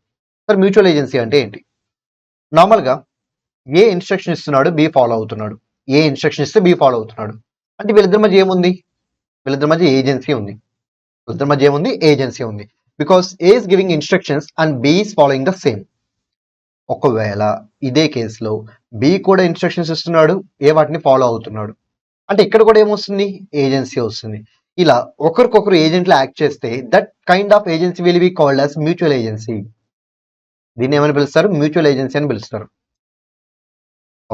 Sir mutual agency అంటే ఏంటి? నార్మల్ గా ఏ ఇన్స్ట్రక్షన్ ఇస్తున్నాడు బి ఫాలో అవుతున్నాడు, ఏ ఇన్స్ట్రక్షన్ ఇస్తే బి ఫాలో అవుతున్నాడు. అంటే వీళ్ళిద్దరి మధ్య ఏముంది? వీళ్ళిద్దరి మధ్య ఏజెన్సీ ఉంది. వీళ్ళిద్దరి మధ్య ఏముంది? ఏజెన్సీ ఉంది. Because A is giving instructions and B is following the same. ఒకవేళ ఇదే కేసులో బి కూడా ఇన్స్ట్రక్షన్స్ ఇస్తున్నాడు, ఏ వాటిని ఫాలో అవుతున్నాడు, అంటే ఇక్కడ కూడా ఏమొస్తుంది? ఏజెన్సీ వస్తుంది. ఇలా ఒకరికొకరు ఏజెంట్లు యాక్ట్ చేస్తే that kind of agency will be called as mutual agency. దీన్ని ఏమని పిలుస్తారు? మ్యూచువల్ ఏజెన్సీ అని పిలుస్తారు.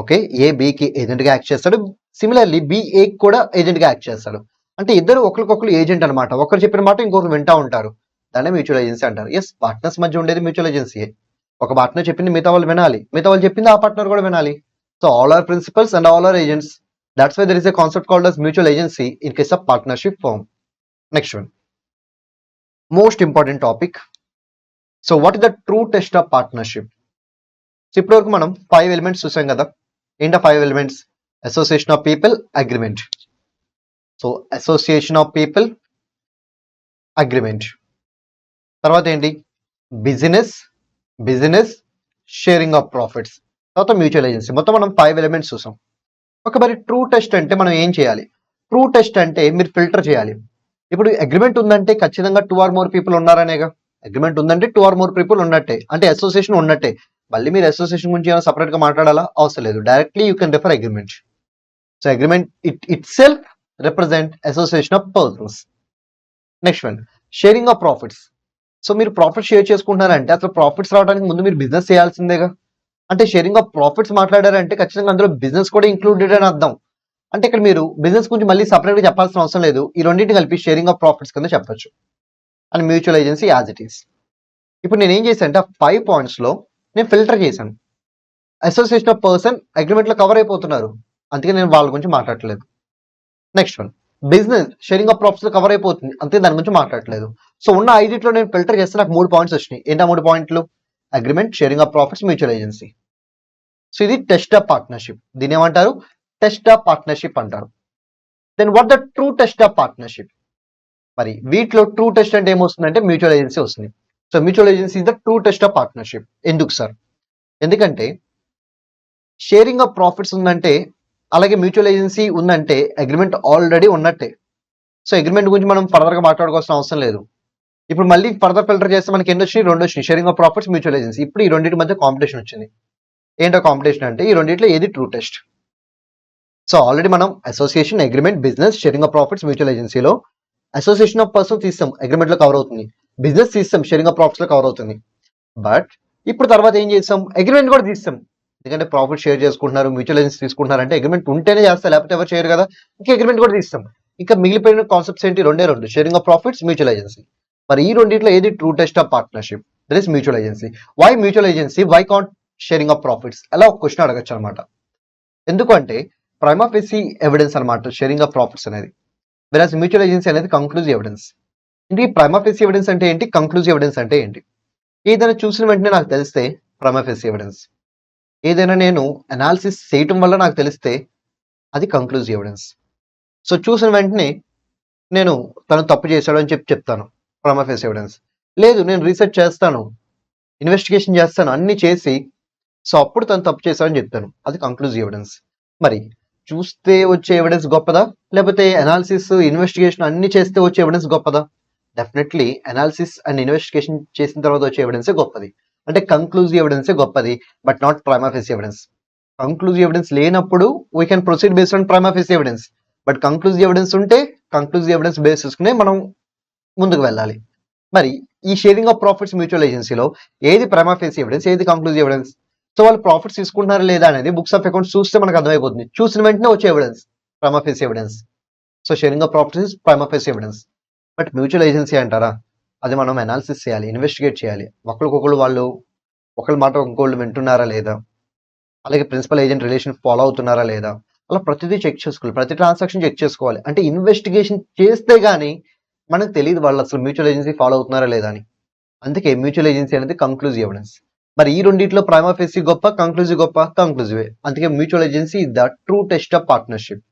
ఓకే, ఏ బికి ఏజెంట్ గా యాక్ట్ చేస్తాడు, సిమిలర్లీ బి ఏ కూడా ఏజెంట్ గా యాక్ట్ చేస్తాడు. అంటే ఇద్దరు ఒకరికొకరు ఏజెంట్ అనమాట. ఒకరు చెప్పిన మాట ఇంకొకరు వింటా ఉంటారు, దాన్ని మ్యూచువల్ ఏజెన్సీ అంటారు. ఎస్, పార్ట్నర్స్ మధ్య ఉండేది మ్యూచువల్ ఏజెన్సీ. ఒక పార్ట్నర్ చెప్పింది మిగతా వాళ్ళు వినాలి, మిగతా వాళ్ళు చెప్పింది ఆ పార్ట్నర్ కూడా వినాలి. So all are principals and all are agents. That's why there is a concept called as mutual agency in case of partnership firm. Next one, most important topic. So what is the true test of partnership? ఇప్పటి వరకు మనం 5 elements చూసాం కదా. ఏంటా 5 elements? Association of people, agreement. So association of people, agreement. తర్వాత ఏంటి? Business, business sharing of profits, తర్వాత mutual agency. మొత్తం మనం 5 ఎలిమెంట్స్ చూసాం. ఒక మరి ట్రూ టెస్ట్ అంటే మనం ఏం చేయాలి? ట్రూ టెస్ట్ అంటే మీరు ఫిల్టర్ చేయాలి. ఇప్పుడు అగ్రిమెంట్ ఉందంటే ఖచ్చితంగా 2 or more పీపుల్ ఉన్నారనేగా. అగ్రిమెంట్ ఉందంటే 2 or more పీపుల్ ఉన్నట్టే, అంటే అసోసియేషన్ ఉన్నట్టే. మళ్ళీ మీరు అసోసియేషన్ గురించి ఏమైనా సపరేట్ గా మాట్లాడాలా? అవసరం లేదు, directly you can refer agreement. So agreement it self represent association of persons. Next one, sharing of profits. So మీరు ప్రాఫిట్ షేర్ చేసుకుంటున్నారంటే అసలు ప్రాఫిట్స్ రావడానికి ముందు మీరు బిజినెస్ చేయాల్సిందేగా. అంటే షేరింగ్ ఆఫ్ ప్రాఫిట్స్ మాట్లాడారంటే ఖచ్చితంగా అందులో బిజినెస్ కూడా ఇంక్లూడెడ్ అని అర్థం. అంటే ఇక్కడ మీరు బిజినెస్ గురించి మళ్ళీ సపరేట్ గా చెప్పాల్సిన అవసరం లేదు, ఈ రెండింటిని కలిపి షేరింగ్ ఆఫ్ ప్రాఫిట్స్ కింద చెప్పొచ్చు. And mutual agency as it is. ఇప్పుడు నేను ఏం చేశాను అంటే 5 పాయింట్స్ లో నేను ఫిల్టర్ చేశాను. అసోసియేషన్ ఆఫ్ పర్సన్ అగ్రిమెంట్ లో కవర్ అయిపోతున్నారు, అందుకే నేను వాళ్ళ గురించి మాట్లాడట్లేదు. Next one, business sharing of profits లో కవర్ అయిపోతుంది, అంతే, దాని గురించి మాట్లాడట్లేదు. సో ఉన్న 5లో నేను ఫిల్టర్ చేస్తే నాకు 3 పాయింట్స్ వచ్చినాయి. ఏంటా 3 పాయింట్లు? Agreement, sharing of profits, mutual agency. So ఇది టెస్ట్ ఆఫ్ పార్ట్నర్షిప్. దీని ఏమంటారు? టెస్ట్ ఆఫ్ పార్ట్నర్షిప్ అంటారు. Then what the true test of partnership? మరి వీటిలో ట్రూ టెస్ట్ అంటే ఏమొస్తుందంటే మ్యూచువల్ ఏజెన్సీ వస్తుంది. So mutual agency is the true test of partnership. ఎందుకు సార్? ఎందుకంటే షేరింగ్ ఆఫ్ ప్రాఫిట్స్ ఉందంటే అలాగే మ్యూచువల్ ఏజెన్సీ ఉందంటే అగ్రిమెంట్ ఆల్రెడీ ఉన్నట్టే. సో అగ్రిమెంట్ గురించి మనం ఫర్దర్గా మాట్లాడుకోవాల్సిన అవసరం లేదు. ఇప్పుడు మళ్ళీ ఫర్దర్ ఫిల్టర్ చేస్తే మనకి ఎన్ని వచ్చినాయి? 2 వచ్చినాయి, sharing of profits, mutual agency. ఇప్పుడు ఈ రెండింటి మధ్య కాంపిటీషన్ వచ్చింది. ఏంటో కాంపిటీషన్ అంటే ఈ రెండింటిలో ఏది ట్రూ టెస్ట్. సో ఆల్రెడీ మనం association, agreement, business, sharing of profits, mutual ఏజెన్సీలో అసోసియేషన్ ఆఫ్ పర్సన్స్ తీస్తాం, అగ్రిమెంట్ లో కవర్ అవుతుంది. బిజినెస్ తీస్తాం, షేరింగ్ ఆఫ్ ప్రాఫిట్స్ లో కవర్ అవుతుంది. బట్ ఇప్పుడు తర్వాత ఏం చేస్తాం? అగ్రిమెంట్ కూడా తీస్తాం. ఎందుకంటే ప్రాఫిట్ షేర్ చేసుకుంటున్నారు, మ్యూచువల్ ఏజెన్సీ తీసుకుంటున్నారు అంటే అగ్రిమెంట్ ఉంటేనే చేస్తారు, లేకపోతే ఎవరు చేయరు కదా. ఇంకా అగ్రిమెంట్ కూడా తీస్తాం. ఇంకా మిగిలిపోయిన కాన్సెప్ట్స్ ఏంటి? రెండు, sharing of profits, mutual agency. మరి ఈ రెండింటిలో ఏది true test of partnership? That is mutual agency. Why mutual agency? Why can't sharing of profits? అలా ఒక క్వశ్చన్ అడగచ్చు అనమాట. ఎందుకంటే ప్రైమా ఫేసి ఎవిడెన్స్ అనమాట షేరింగ్ ఆఫ్ ప్రాఫిట్స్ అనేది, వెరాజ్ మ్యూచువల్ ఏజెన్సీ అనేది కంక్లూజివ్ ఎవిడెన్స్. ఇది ప్రైమా ఫేసి ఎవిడెన్స్ అంటే ఏంటి, కంక్లూజివ్ ఎవిడెన్స్ అంటే ఏంటి? ఏదైనా చూసిన వెంటనే నాకు తెలిస్తే ప్రైమా ఫేసి ఎవిడెన్స్. ఏదైనా నేను అనాలిసిస్ చేయటం వల్ల నాకు తెలిస్తే అది కంక్లూజివ్ ఎవిడెన్స్. సో చూసిన వెంటనే నేను తను తప్పు చేశాడు అని చెప్తాను, ప్రైమా ఫేసి ఎవిడెన్స్. లేదు, నేను రీసెర్చ్ చేస్తాను, ఇన్వెస్టిగేషన్ చేస్తాను, అన్ని చేసి సో అప్పుడు తను తప్పు చేశాడని చెప్తాను, అది కంక్లూజివ్ ఎవిడెన్స్. మరి చూస్తే వచ్చే ఎవిడెన్స్ గొప్పదా, లేకపోతే అనాలిసిస్, ఇన్వెస్టిగేషన్ అన్ని చేస్తే వచ్చే ఎవిడెన్స్ గొప్పదా? డెఫినెట్లీ అనాలిసిస్ అండ్ ఇన్వెస్టిగేషన్ చేసిన తర్వాత వచ్చే ఎవిడెన్సే గొప్పది. అంటే కంక్లూజివ్ ఎవిడెన్సే గొప్పది, but not prima facie evidence. Conclusive evidence లేనప్పుడు we can proceed based on prima facie evidence. But conclusive evidence ఉంటే కంక్లూజివ్ ఎవిడెన్స్ బేస్ చేసుకునే మనం ముందుకు వెళ్ళాలి. మరి ఈ షేరింగ్ ఆఫ్ ప్రాఫిట్స్ మ్యూచువల్ ఏజెన్సీలో ఏది ప్రైమా ఫేసి ఎవిడెన్స్, ఏది కంక్లూజివ్ ఎవిడెన్స్? సో వాళ్ళు ప్రాఫిట్స్ తీసుకుంటున్నారా లేదా అనేది బుక్స్ ఆఫ్ అకౌంట్స్ చూస్తే మనకు అర్థమైపోతుంది. చూసిన వెంటనే వచ్చే evidence prima facie evidence. So sharing of profits prima facie evidence. But mutual agency అంటారా, అది మనం అనాలిసిస్ చేయాలి, ఇన్వెస్టిగేట్ చేయాలి. ఒకరికొకరు వాళ్ళు ఒకరి మాట ఇంకోళ్ళు వింటున్నారా లేదా, అలాగే ప్రిన్సిపల్ ఏజెంట్ రిలేషన్ ఫాలో అవుతున్నారా లేదా, అలా ప్రతిదీ చెక్ చేసుకోవాలి, ప్రతి ట్రాన్సాక్షన్ చెక్ చేసుకోవాలి. అంటే ఇన్వెస్టిగేషన్ చేస్తే గానీ మనకు తెలియదు వాళ్ళు అసలు మ్యూచువల్ ఏజెన్సీ ఫాలో అవుతున్నారా లేదా అని. అందుకే మ్యూచువల్ ఏజెన్సీ అనేది కంక్లూజివ్ ఎవిడెన్స్. మరి ఈ రెండింటిలో ప్రైమా ఫేసి గొప్ప, కంక్లూజివ్ గొప్ప? కంక్లూజివే. అందుకే mutual agency the true test of partnership.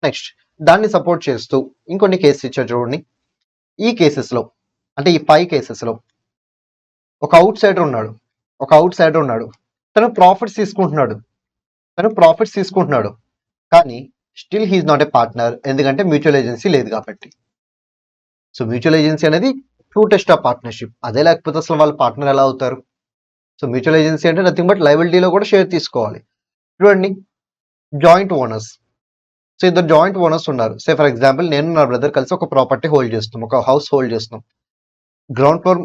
Next దాన్ని సపోర్ట్ చేస్తూ ఇంకొన్ని కేసెస్ ఇచ్చారు చూడండి. ఈ కేసెస్ లో అంటే ఈ 5 కేసెస్ లో ఒక అవుట్ సైడర్ ఉన్నాడు, తను ప్రాఫిట్స్ తీసుకుంటున్నాడు, కానీ still he's not a partner, ఎందుకంటే మ్యూచువల్ ఏజెన్సీ లేదు కాబట్టి. సో మ్యూచువల్ ఏజెన్సీ అనేది ట్రూ టెస్ట్ ఆఫ్ పార్ట్నర్షిప్. అదే లేకపోతే అసలు వాళ్ళు పార్ట్నర్ ఎలా అవుతారు? సో మ్యూచువల్ ఏజెన్సీ అంటే నథింగ్ బట్ లయబిలిటీలో కూడా షేర్ తీసుకోవాలి. చూడండి, జాయింట్ ఓనర్స్. సో ఇద్దరు జాయింట్ ఓనర్స్ ఉన్నారు. సే ఫర్ ఎగ్జాంపుల్ నేను నా బ్రదర్ కలిసి ఒక ప్రాపర్టీ హోల్డ్ చేస్తున్నాం, ఒక హౌస్ హోల్డ్ చేస్తున్నాం. గ్రౌండ్ ఫ్లోర్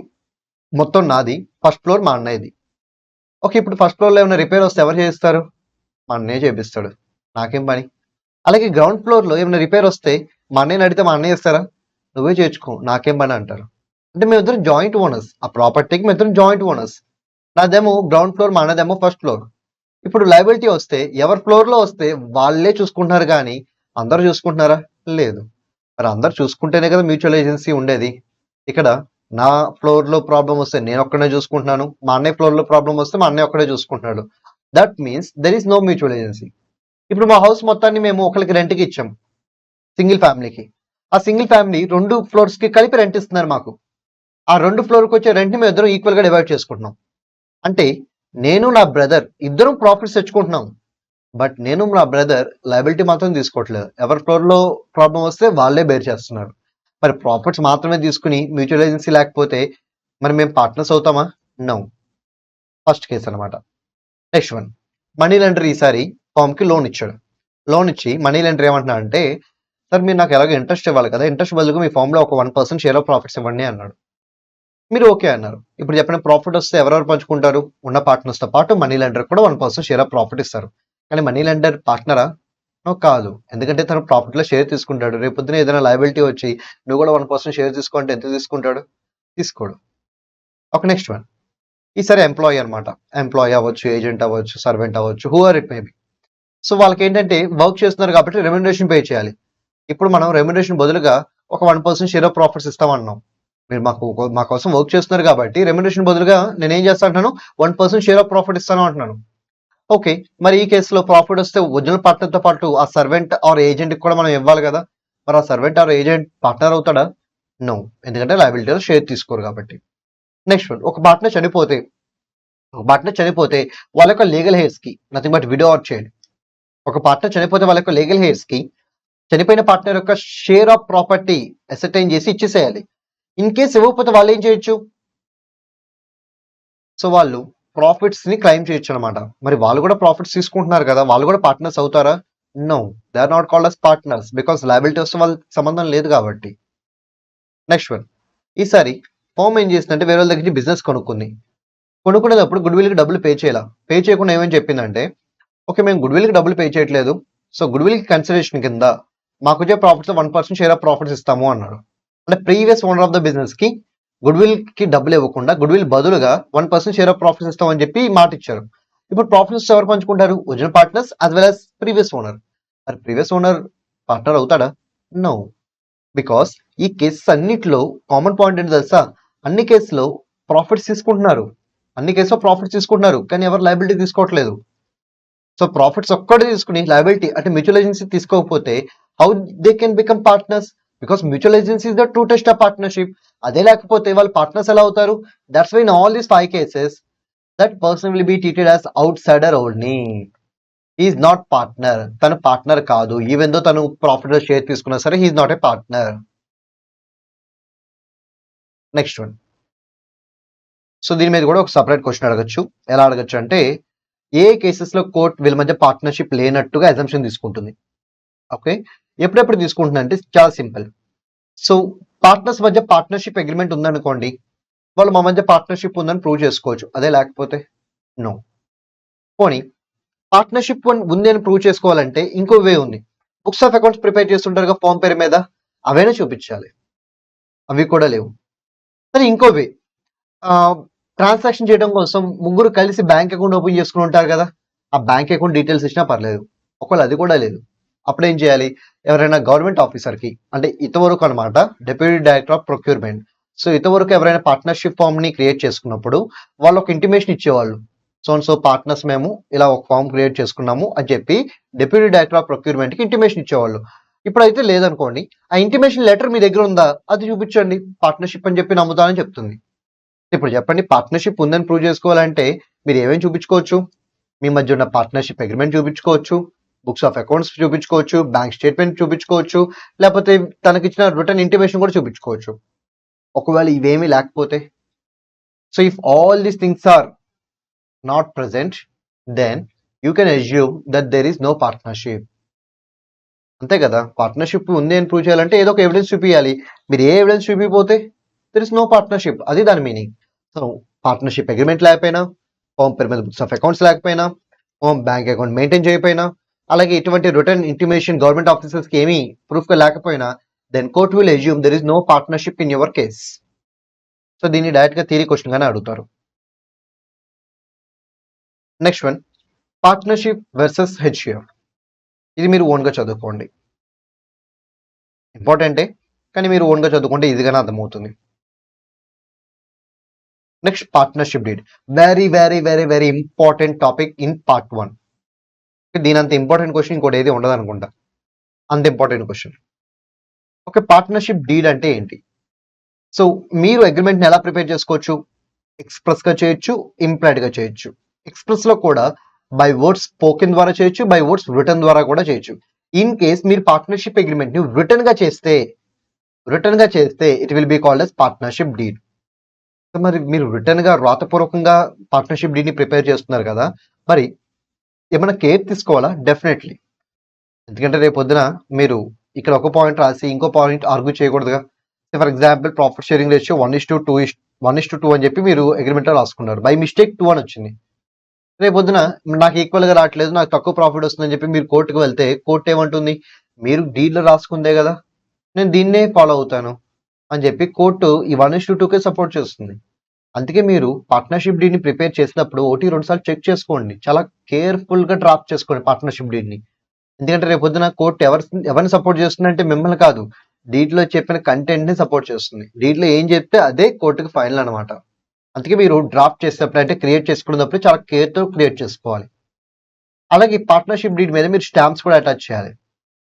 మొత్తం నాది, ఫస్ట్ ఫ్లోర్ మా అన్నయ్యది. ఓకే, ఇప్పుడు ఫస్ట్ ఫ్లోర్లో ఏమైనా రిపేర్ వస్తే ఎవరు చేస్తారు? మా అన్నయ్య చేపిస్తాడు, నాకేం పని. అలాగే గ్రౌండ్ ఫ్లోర్లో ఏమైనా రిపేర్ వస్తే మా అన్నయ్యని అడిగితే మా అన్నయ్య చేస్తారా? నువ్వే చేర్చుకో, నాకేం పని అంటారు. అంటే మేమిద్దరం జాయింట్ ఓనర్స్, ఆ ప్రాపర్టీకి మేమిద్దరం జాయింట్ ఓనర్స్. నాదేమో గ్రౌండ్ ఫ్లోర్, మా అన్నదేమో ఫస్ట్ ఫ్లోర్. ఇప్పుడు లయబిలిటీ వస్తే ఎవరి ఫ్లోర్లో వస్తే వాళ్ళే చూసుకుంటున్నారు, కానీ అందరూ చూసుకుంటున్నారా? లేదు. మరి అందరు చూసుకుంటేనే కదా మ్యూచువల్ ఏజెన్సీ ఉండేది. ఇక్కడ నా ఫ్లోర్లో ప్రాబ్లం వస్తే నేను ఒక్కడే చూసుకుంటున్నాను, మా అన్నయ్య ఫ్లోర్లో ప్రాబ్లం వస్తే మా అన్నయ్య ఒక్కడే చూసుకుంటున్నాడు. That means there is no mutual agency. ఇప్పుడు మా హౌస్ మొత్తాన్ని మేము ఒకరికి రెంట్కి ఇచ్చాం, సింగిల్ ఫ్యామిలీకి. ఆ సింగిల్ ఫ్యామిలీ 2 ఫ్లోర్స్కి కలిపి రెంట్ ఇస్తున్నారు మాకు. ఆ 2 ఫ్లోర్కి వచ్చే రెంట్ని మేము ఇద్దరం ఈక్వల్గా డివైడ్ చేసుకుంటున్నాం. అంటే నేను నా బ్రదర్ ఇద్దరం ప్రాఫిట్స్ తెచ్చుకుంటున్నాం, బట్ నేను నా బ్రదర్ లయబిలిటీ మాత్రం తీసుకోవట్లేదు. ఎవరి ఫ్లోర్లో ప్రాబ్లం వస్తే వాళ్ళే బేర్ చేస్తున్నారు. మరి ప్రాఫిట్స్ మాత్రమే తీసుకుని మ్యూచువల్ ఏజెన్సీ లేకపోతే మరి మేము పార్ట్నర్స్ అవుతామా? నో. ఫస్ట్ కేసు అనమాట. నెక్స్ట్ వన్, మనీ లెండర్ ఈసారి ఫామ్కి లోన్ ఇచ్చాడు. లోన్ ఇచ్చి మనీ లెండర్ ఏమంటున్నా అంటే, సార్ మీరు నాకు ఎలాగో ఇంట్రెస్ట్ ఇవ్వాలి కదా, ఇంట్రెస్ట్ బదులుగా మీ ఫామ్లో ఒక 1% షేర్ ఆఫ్ ప్రాఫిట్స్ ఇవ్వండి అన్నాడు. మీరు ఓకే అన్నారు. ఇప్పుడు చెప్పిన ప్రాఫిట్ వస్తే ఎవరెవరు పంచుకుంటారు? ఉన్న పార్ట్నర్స్తో పాటు మనీ లెండర్ కూడా 1% షేర్ ఆఫ్ ప్రాఫిట్ ఇస్తారు. కానీ మనీ లెండర్ పార్ట్నరా? కాదు. ఎందుకంటే తను ప్రాఫిట్లో షేర్ తీసుకుంటాడు. రేపొద్దున ఏదైనా లయబిలిటీ వచ్చి నువ్వు కూడా 1% షేర్ తీసుకుంటే ఎంత తీసుకుంటాడు? తీసుకోడు. ఒక నెక్స్ట్ వన్, ఈసారి ఎంప్లాయీ అనమాట. ఎంప్లాయీ అవ్వచ్చు, ఏజెంట్ అవ్వచ్చు, సర్వెంట్ అవ్వచ్చు, who are it may be. So వాళ్ళకి ఏంటంటే వర్క్ చేస్తున్నారు కాబట్టి రెమ్యునరేషన్ పే చేయాలి. ఇప్పుడు మనం రెమ్యునరేషన్ బదులుగా ఒక 1% షేర్ ఆఫ్ ప్రాఫిట్స్ ఇస్తామన్నాం. మీరు మా కోసం వర్క్ చేస్తున్నారు కాబట్టి రెమ్యునరేషన్ బదులుగా నేను ఏం చేస్తా అంటున్నాను? 1% షేర్ ఆఫ్ ప్రాఫిట్ ఇస్తాను అంటున్నాను. ఓకే, మరి ఈ కేసులో ప్రాఫిట్ వస్తే ఒరిజినల్ పార్ట్నర్తో పాటు ఆ సర్వెంట్ ఆర్ ఏజెంట్కి కూడా మనం ఇవ్వాలి కదా. మరి ఆ సర్వెంట్ ఆర్ ఏజెంట్ పార్ట్నర్ అవుతాడా? నో, ఎందుకంటే లయబిలిటీలో షేర్ తీసుకోరు కాబట్టి. నెక్స్ట్ వన్, ఒక పార్ట్నర్ చనిపోతే ఒక పార్ట్నర్ చనిపోతే వాళ్ళ యొక్క లీగల్ హెయిర్స్ కి nothing but widow or child, ఒక పార్ట్నర్ చనిపోతే వాళ్ళ యొక్క లీగల్ హెయిర్స్ కి చనిపోయిన పార్ట్నర్ యొక్క షేర్ ఆఫ్ ప్రాపర్టీ అసర్టైన్ చేసి ఇచ్చేసేయాలి. ఇన్ కేస్ ఇవ్వకపోతే వాళ్ళు ఏం చేయొచ్చు, సో వాళ్ళు ప్రాఫిట్స్ ని క్లైమ్ చేయొచ్చు అనమాట. మరి వాళ్ళు కూడా ప్రాఫిట్స్ తీసుకుంటున్నారు కదా, వాళ్ళు కూడా పార్ట్నర్స్ అవుతారా? No, they are not called as partners because liability వస్తే వాళ్ళకి సంబంధం లేదు కాబట్టి. నెక్స్ట్ వన్, ఈసారి ఫామ్ ఏం చేసిందంటే వేరే వాళ్ళ దగ్గర నుంచి బిజినెస్ కొనుక్కునేటప్పుడు గుడ్ విల్ కి డబ్బులు పే చేయాల. పే చేయకుండా ఏమని చెప్పిందంటే, ఓకే మేము గుడ్ విల్ కి డబ్బులు పే చేయట్లేదు, సో గుడ్ విల్ కి కన్సిడరేషన్ కింద మాకు వచ్చే ప్రాఫిట్స్ 1% షేర్ ఆఫ్ ప్రాఫిట్స్ ఇస్తాము అన్నాడు. అంటే previous owner of the business కి గుడ్ విల్ కి డబ్బులు ఇవ్వకుండా గుడ్ విల్ బదులుగా 1% షేర్ ఆఫ్ ప్రాఫిట్స్ ఇస్తామని చెప్పి మాట ఇచ్చారు. ఇప్పుడు ప్రాఫిట్స్ ఎవరు పంచుకుంటారు? Original partners as well as previous owner. మరి ప్రీవియస్ ఓనర్ పార్ట్నర్ అవుతాడా? నో, బికాస్ ఈ కేసెస్ అన్నిట్లో కామన్ పాయింట్ ఏంటి తెలుసా, అన్ని కేసులో ప్రాఫిట్స్ తీసుకుంటున్నారు, కానీ ఎవరు లయబిలిటీ తీసుకోవట్లేదు. సో ప్రాఫిట్స్ ఒక్కడే తీసుకుని లయబిలిటీ అంటే మ్యూచువల్ ఏజెన్సీ తీసుకోకపోతే how they can become partners, because mutual agency is the true test of partnership. అదే లేకపోతే వాళ్ళు పార్ట్నర్స్ ఎలా అవుతారు? That's why in all these 5 cases that person will be treated as outsider only. Is not partner, తను partner కాదు, even though తను profit share తీసుకున్నా సరే he's not a partner. Next one, so దీని మీద కూడా ఒక సపరేట్ క్వశ్చన్ అడగచ్చు. ఎలా అడగచ్చు అంటే, ఏ కేసెస్ లో కోర్ట్ వీళ్ళ మధ్య పార్ట్నర్షిప్ లేనట్టుగా అజంప్షన్ తీసుకుంటుంది. ఓకే, ఎప్పుడెప్పుడు తీసుకుంటుంది అంటే చాలా సింపుల్. సో పార్ట్నర్స్ మధ్య పార్ట్నర్షిప్ అగ్రిమెంట్ ఉందనుకోండి, వాళ్ళు మా మధ్య పార్ట్నర్షిప్ ఉందని ప్రూవ్ చేసుకోవచ్చు. అదే లేకపోతే నో. పోనీ పార్ట్నర్షిప్ ఉంది అని ప్రూవ్ చేసుకోవాలంటే ఇంకో వే ఉంది. బుక్స్ ఆఫ్ అకౌంట్స్ ప్రిపేర్ చేస్తుంటారు ఫామ్ పేరు మీద, అవైనా చూపించాలి, అవి కూడా లేవు. సరే ఇంకో వే, ట్రాన్సాక్షన్ చేయడం కోసం ముగ్గురు కలిసి బ్యాంక్ అకౌంట్ ఓపెన్ చేసుకుని ఉంటారు కదా, ఆ బ్యాంక్ అకౌంట్ డీటెయిల్స్ ఇచ్చినా పర్లేదు. ఒకవేళ అది కూడా లేదు, అప్పుడు ఏం చేయాలి? ఎవరైనా గవర్నమెంట్ ఆఫీసర్ కి, అంటే ఇంతవరకు అనమాట deputy director of procurement, so ఇంతవరకు ఎవరైనా పార్ట్నర్షిప్ ఫామ్ ని క్రియేట్ చేసుకున్నప్పుడు వాళ్ళు ఒక ఇంటిమేషన్ ఇచ్చేవాళ్ళు, సో పార్ట్నర్స్ మేము ఇలా ఒక ఫామ్ క్రియేట్ చేసుకున్నాము అని చెప్పి డెప్యూటీ డైరెక్టర్ ఆఫ్ ప్రొక్యూర్మెంట్ కి ఇంటిమేషన్ ఇచ్చేవాళ్ళు. ఇప్పుడైతే లేదనుకోండి, ఆ ఇంటిమేషన్ లెటర్ మీ దగ్గర ఉందా, అది చూపించండి, పార్ట్నర్షిప్ అని చెప్పి నమ్ముతానని చెప్తుంది. ఇప్పుడు చెప్పండి, పార్ట్నర్షిప్ ఉందని ప్రూవ్ చేసుకోవాలంటే మీరు ఏమేమి చూపించుకోవచ్చు? మీ మధ్య ఉన్న పార్ట్నర్షిప్ అగ్రిమెంట్ చూపించుకోవచ్చు, బుక్స్ ఆఫ్ అకౌంట్స్ చూపించుకోవచ్చు, బ్యాంక్ స్టేట్మెంట్ చూపించుకోవచ్చు, లేకపోతే తనకిచ్చిన రిటర్న్ ఇంటిమేషన్ కూడా చూపించుకోవచ్చు. ఒకవేళ ఇవేమీ లేకపోతే, so if all these things are not present, then you can assume that there is no partnership. అంతే కదా, పార్ట్నర్షిప్ ఉంది అని ప్రూవ్ చేయాలంటే ఏదో ఒక ఎవిడెన్స్ చూపించాలి. మీరు ఏ ఎవిడెన్స్ చూపించకపోతే దెర్ ఇస్ నో పార్ట్నర్షిప్, అది దాని మీనింగ్. సో పార్ట్నర్షిప్ అగ్రిమెంట్ లేకపోయినా, హోమ్ పేరు మీద బుక్స్ ఆఫ్ అకౌంట్స్ లేకపోయినా, హోమ్ బ్యాంక్ అకౌంట్ మెయింటైన్ చేయకపోయినా, అలాగే ఇటువంటి రిటర్న్ ఇంటిమేషన్ గవర్నమెంట్ ఆఫీసర్స్ కి ఏమీ ప్రూఫ్ గా లేకపోయినా, then court will assume there is no partnership in your case. So దీన్ని డైరెక్ట్ గా థియరీ క్వశ్చన్ గానే అడుగుతారు. Next one, partnership versus HUF. ఇది మీరు ఓన్ గా చదువుకోండి, ఇంపార్టెంటే, కానీ మీరు ఓన్ గా చదువుకుంటే ఈజీగానే అర్థమవుతుంది. Next, partnership deed, very very very very important topic in part 1. దీని అంత ఇంపార్టెంట్ క్వశ్చన్ ఇంకోటి ఏది ఉండదు అనుకుంటా, అంత important question. Okay, partnership deed అంటే ఏంటి? సో మీరు అగ్రిమెంట్ ని ఎలా ప్రిపేర్ చేసుకోవచ్చు? ఎక్స్ప్రెస్ గా చేయొచ్చు, ఇంప్లైడ్ గా చేయొచ్చు. ఎక్స్ప్రెస్ లో కూడా బై వర్డ్స్ స్పోకెన్ ద్వారా చేయొచ్చు, బై వర్డ్స్ రిటర్న్ ద్వారా కూడా చేయొచ్చు. ఇన్ కేస్ మీరు పార్ట్నర్షిప్ అగ్రిమెంట్ ని రిటర్న్ గా చేస్తే it will be called as partnership deed. మరి మీరు రిటర్న్ గా రాతపూర్వకంగా పార్ట్నర్షిప్ డీడ్ ని ప్రిపేర్ చేస్తున్నారు కదా, మరి ఏమైనా కేర్ తీసుకోవాలా? డెఫినెట్లీ. ఎందుకంటే రేపు పొద్దున మీరు ఇక్కడ ఒక పాయింట్ రాసి ఇంకో పాయింట్ ఆర్గ్యూ చేయకూడదుగా. For example profit sharing ratio 1:2 అని చెప్పి మీరు అగ్రిమెంట్ లో రాసుకున్నారు, బై మిస్టేక్ 2 అని వచ్చింది. రేపు పొద్దున నాకు ఈక్వల్ గా రావట్లేదు, నాకు తక్కువ ప్రాఫిట్ వస్తుందని చెప్పి మీరు కోర్టుకు వెళ్తే కోర్టు ఏమంటుంది? మీరు డీల్ లో రాసుకుందే కదా, నేను దీన్నే ఫాలో అవుతాను అని చెప్పి కోర్టు ఈ 1:2కే సపోర్ట్ చేస్తుంది. అందుకే మీరు పార్ట్నర్షిప్ డీడ్ ని ప్రిపేర్ చేసినప్పుడు 1-2 సార్లు చెక్ చేసుకోండి, చాలా కేర్ఫుల్ గా డ్రాఫ్ట్ చేసుకోండి పార్ట్నర్షిప్ డీడ్ ని. ఎందుకంటే రేపు పొద్దున కోర్టు ఎవరిని సపోర్ట్ చేస్తుందంటే మిమ్మల్ని కాదు, డీడ్ లో చెప్పిన కంటెంట్ ని సపోర్ట్ చేస్తుంది. డీడ్ లో ఏం చెప్తే అదే కోర్టుకి ఫైనల్ అనమాట. అందుకే మీరు డ్రాఫ్ట్ చేసేటప్పుడు అంటే క్రియేట్ చేసుకున్నప్పుడు చాలా కేర్ తో క్రియేట్ చేసుకోవాలి. అలాగే పార్ట్నర్షిప్ డీడ్ మీద మీరు స్టాంప్స్ కూడా అటాచ్ చేయాలి,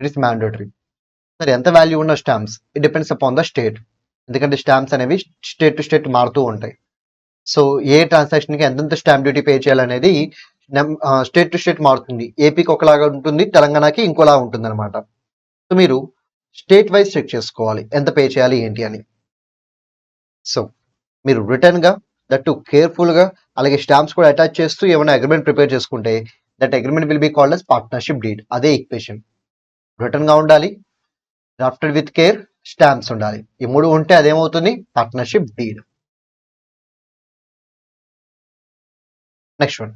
ఇట్ ఇస్ మ్యాండేటరీ. సరే, ఎంత వాల్యూ ఉన్న stamps, it depends upon the state, ఎందుకంటే స్టాంప్స్ అనేవి స్టేట్ టు స్టేట్ మారుతూ ఉంటాయి. సో ఏ ట్రాన్సాక్షన్కి ఎంతెంత స్టాంప్ డ్యూటీ పే చేయాలనేది స్టేట్ టు స్టేట్ మారుతుంది. ఏపీకి ఒకలాగా ఉంటుంది, తెలంగాణకి ఇంకోలా ఉంటుంది అనమాట. సో మీరు స్టేట్ వైజ్ చెక్ చేసుకోవాలి ఎంత పే చేయాలి ఏంటి అని. సో మీరు రిటర్న్గా దట్టు కేర్ఫుల్గా అలాగే స్టాంప్స్ కూడా అటాచ్ చేస్తూ ఏమైనా అగ్రిమెంట్ ప్రిపేర్ చేసుకుంటే that agreement will be called as partnership deed. అదే ఈక్వేషన్. రిటర్న్గా ఉండాలి, డ్రాఫ్టెడ్ విత్ కేర్, స్టాంప్స్ ఉండాలి. ఈ మూడు ఉంటే అదేమవుతుంది? Partnership deed. నెక్స్ట్ వన్,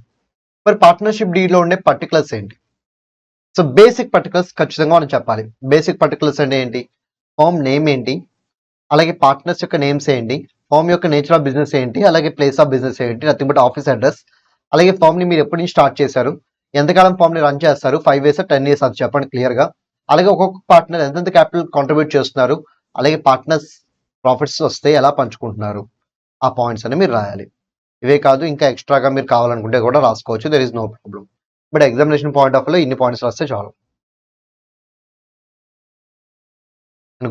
మరి పార్ట్నర్షిప్ డీడ్లో ఉండే పర్టికులర్స్ ఏంటి? సో బేసిక్ పర్టికులర్స్ ఖచ్చితంగా మనం చెప్పాలి. బేసిక్ పర్టికులర్స్ అంటే ఏంటి? ఫామ్ నేమ్ ఏంటి, అలాగే పార్ట్నర్స్ యొక్క నేమ్స్ ఏంటి, ఫామ్ యొక్క నేచర్ ఆఫ్ బిజినెస్ ఏంటి, అలాగే ప్లేస్ ఆఫ్ బిజినెస్ ఏంటి, నథింగ్ బట్ ఆఫీస్ అడ్రస్, అలాగే ఫామ్ ని మీరు ఎప్పటి నుంచి స్టార్ట్ చేశారు, ఎంతకాలం ఫామ్ ని రన్ చేస్తారు, 5 years 10 years అది చెప్పండి క్లియర్ గా. అలాగే ఒక్కొక్క పార్ట్నర్ ఎంతెంత క్యాపిటల్ కాంట్రిబ్యూట్ చేస్తున్నారు, అలాగే పార్ట్నర్స్ ప్రాఫిట్స్ వస్తే ఎలా పంచుకుంటున్నారు, ఆ పాయింట్స్ అని మీరు రాయాలి. ఇవే కాదు ఇంకా ఎక్స్ట్రాగా మీరు కావాలనుకుంటే కూడా రాసుకోవచ్చు, there is no problem. But examination point of లో ఇన్ని పాయింట్స్ రాస్తే చాలు.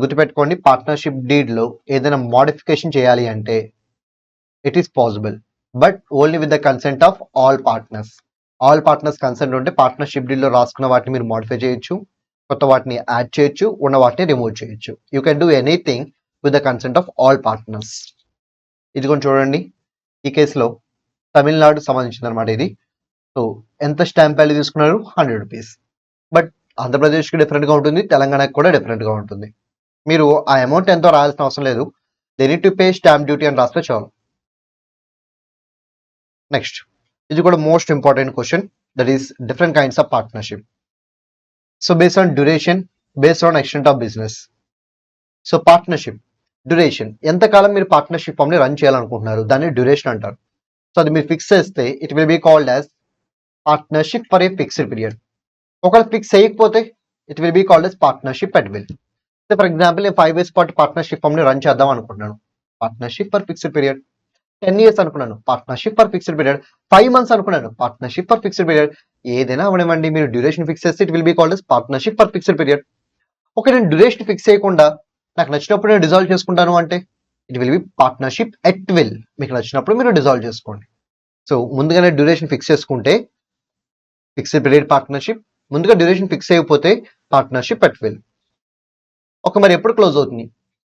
గుర్తుపెట్టుకోండి, పార్ట్నర్షిప్ డీడ్ లో ఏదైనా మోడిఫికేషన్ చేయాలి అంటే it is possible, but only with the consent of all partners. All partners consent ఉంటే పార్ట్నర్షిప్ డీల్ లో రాసుకున్న వాటిని మీరు మోడిఫై చేయొచ్చు, కొత్త వాటిని యాడ్ చేయొచ్చు, ఉన్న వాటిని రిమూవ్ చేయొచ్చు. You can do anything with the consent of all partners. ఇది కొంచెం చూడండి, ఈ కేసులో తమిళనాడు సంబంధించింది అనమాట ఇది. సో ఎంత స్టాంప్ వాల్యూ తీసుకున్నారు? 100 rupees. బట్ ఆంధ్రప్రదేశ్కి డిఫరెంట్గా ఉంటుంది, తెలంగాణకి కూడా డిఫరెంట్గా ఉంటుంది. మీరు ఆ అమౌంట్ ఎంతో రాయాల్సిన అవసరం లేదు, they need to pay stamp duty అని రాస్తే చాలు. నెక్స్ట్, ఇది కూడా most important question, that is different kinds of partnership. So based on duration, based on extent of business. So partnership duration, ఎంతకాలం మీరు పార్ట్నర్షిప్ ఫామ్ ని రన్ చేయాలనుకుంటున్నారు దాన్ని డ్యూరేషన్ అంటారు. సో అది మీరు ఫిక్స్ చేస్తే it will be called as partnership for a fixed period. ఒకవేళ ఫిక్స్ చేయకపోతే it will be called as partnership at will. So for example నేను 5 years పాటు పార్ట్నర్షిప్ ఫామ్ ని రన్ చేద్దాం అనుకుంటున్నాను, partnership for fixed period. 10 years అనుకున్నాను, partnership for fixed period. 5 months అనుకున్నాను, partnership for fixed period. ఏదైనా అవనివ్వండి, మీరు డ్యూరేషన్ ఫిక్స్ చేస్తే it will be called as partnership for fixed period. Okay, నేను డ్యూరేషన్ ఫిక్స్ చేయకుండా నాకు నచ్చినప్పుడు నేను డిజాల్వ్ చేసుకుంటాను అంటే it will B partnership at will. మీకు నచ్చినప్పుడు మీరు డిజాల్వ్ చేసుకోండి. సో ముందుగానే డ్యూరేషన్ ఫిక్స్ చేసుకుంటే ఫిక్స్డ్ పీరియడ్ పార్ట్నర్షిప్, ముందుగా డ్యూరేషన్ ఫిక్స్ అయిపోతే పార్ట్నర్షిప్ ఎట్ విల్. ఒక మరి ఎప్పుడు క్లోజ్ అవుతుంది?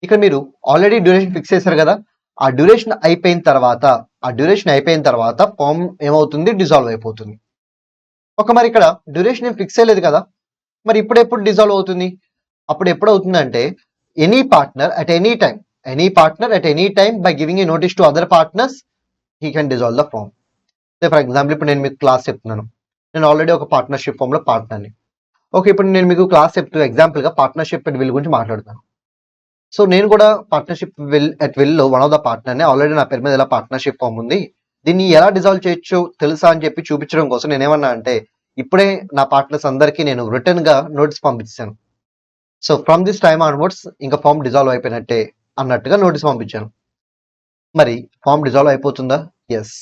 ఇక్కడ మీరు ఆల్రెడీ డ్యూరేషన్ ఫిక్స్ చేశారు కదా, ఆ డ్యూరేషన్ అయిపోయిన తర్వాత ఫామ్ ఏమవుతుంది? డిజాల్వ్ అయిపోతుంది. ఒక మరి ఇక్కడ డ్యూరేషన్ ఏం ఫిక్స్ అయ్యలేదు కదా, మరి ఇప్పుడు ఎప్పుడు డిజాల్వ్ అవుతుంది? అప్పుడు ఎప్పుడు అవుతుందంటే any partner at any time by giving a notice to other partners he can dissolve the firm. For example ఇప్పుడు నేను మీకు క్లాస్ చెప్తున్నాను, నేను ఆల్రెడీ ఒక పార్ట్నర్షిప్ ఫామ్ లో పార్ట్నర్ని. ఓకే, ఇప్పుడు నేను మీకు క్లాస్ చెప్తూ ఎగ్జాంపుల్ గా పార్ట్నర్షిప్ అట్ విల్ గురించి మాట్లాడుతాను. సో నేను కూడా పార్ట్నర్షిప్ అట్ విల్ లో వన్ ఆఫ్ ద పార్ట్నర్ని, ఆల్రెడీ నా పేరు మీద ఇలా పార్ట్నర్షిప్ ఫామ్ ఉంది, దీన్ని ఎలా డిజాల్వ్ చేయొచ్చు తెలుసా అని చెప్పి చూపించడం కోసం నేనేమన్నా అంటే ఇప్పుడే నా పార్ట్నర్స్ అందరికీ నేను రిటర్న్ గా నోటీస్ పంపించాను. So from this time onwards ఇంకా ఫామ్ డిజాల్వ్ అయిపోయినట్టే అన్నట్టుగా నోటీస్ పంపించాను. మరి ఫామ్ డిజాల్వ్ అయిపోతుందా? Yes,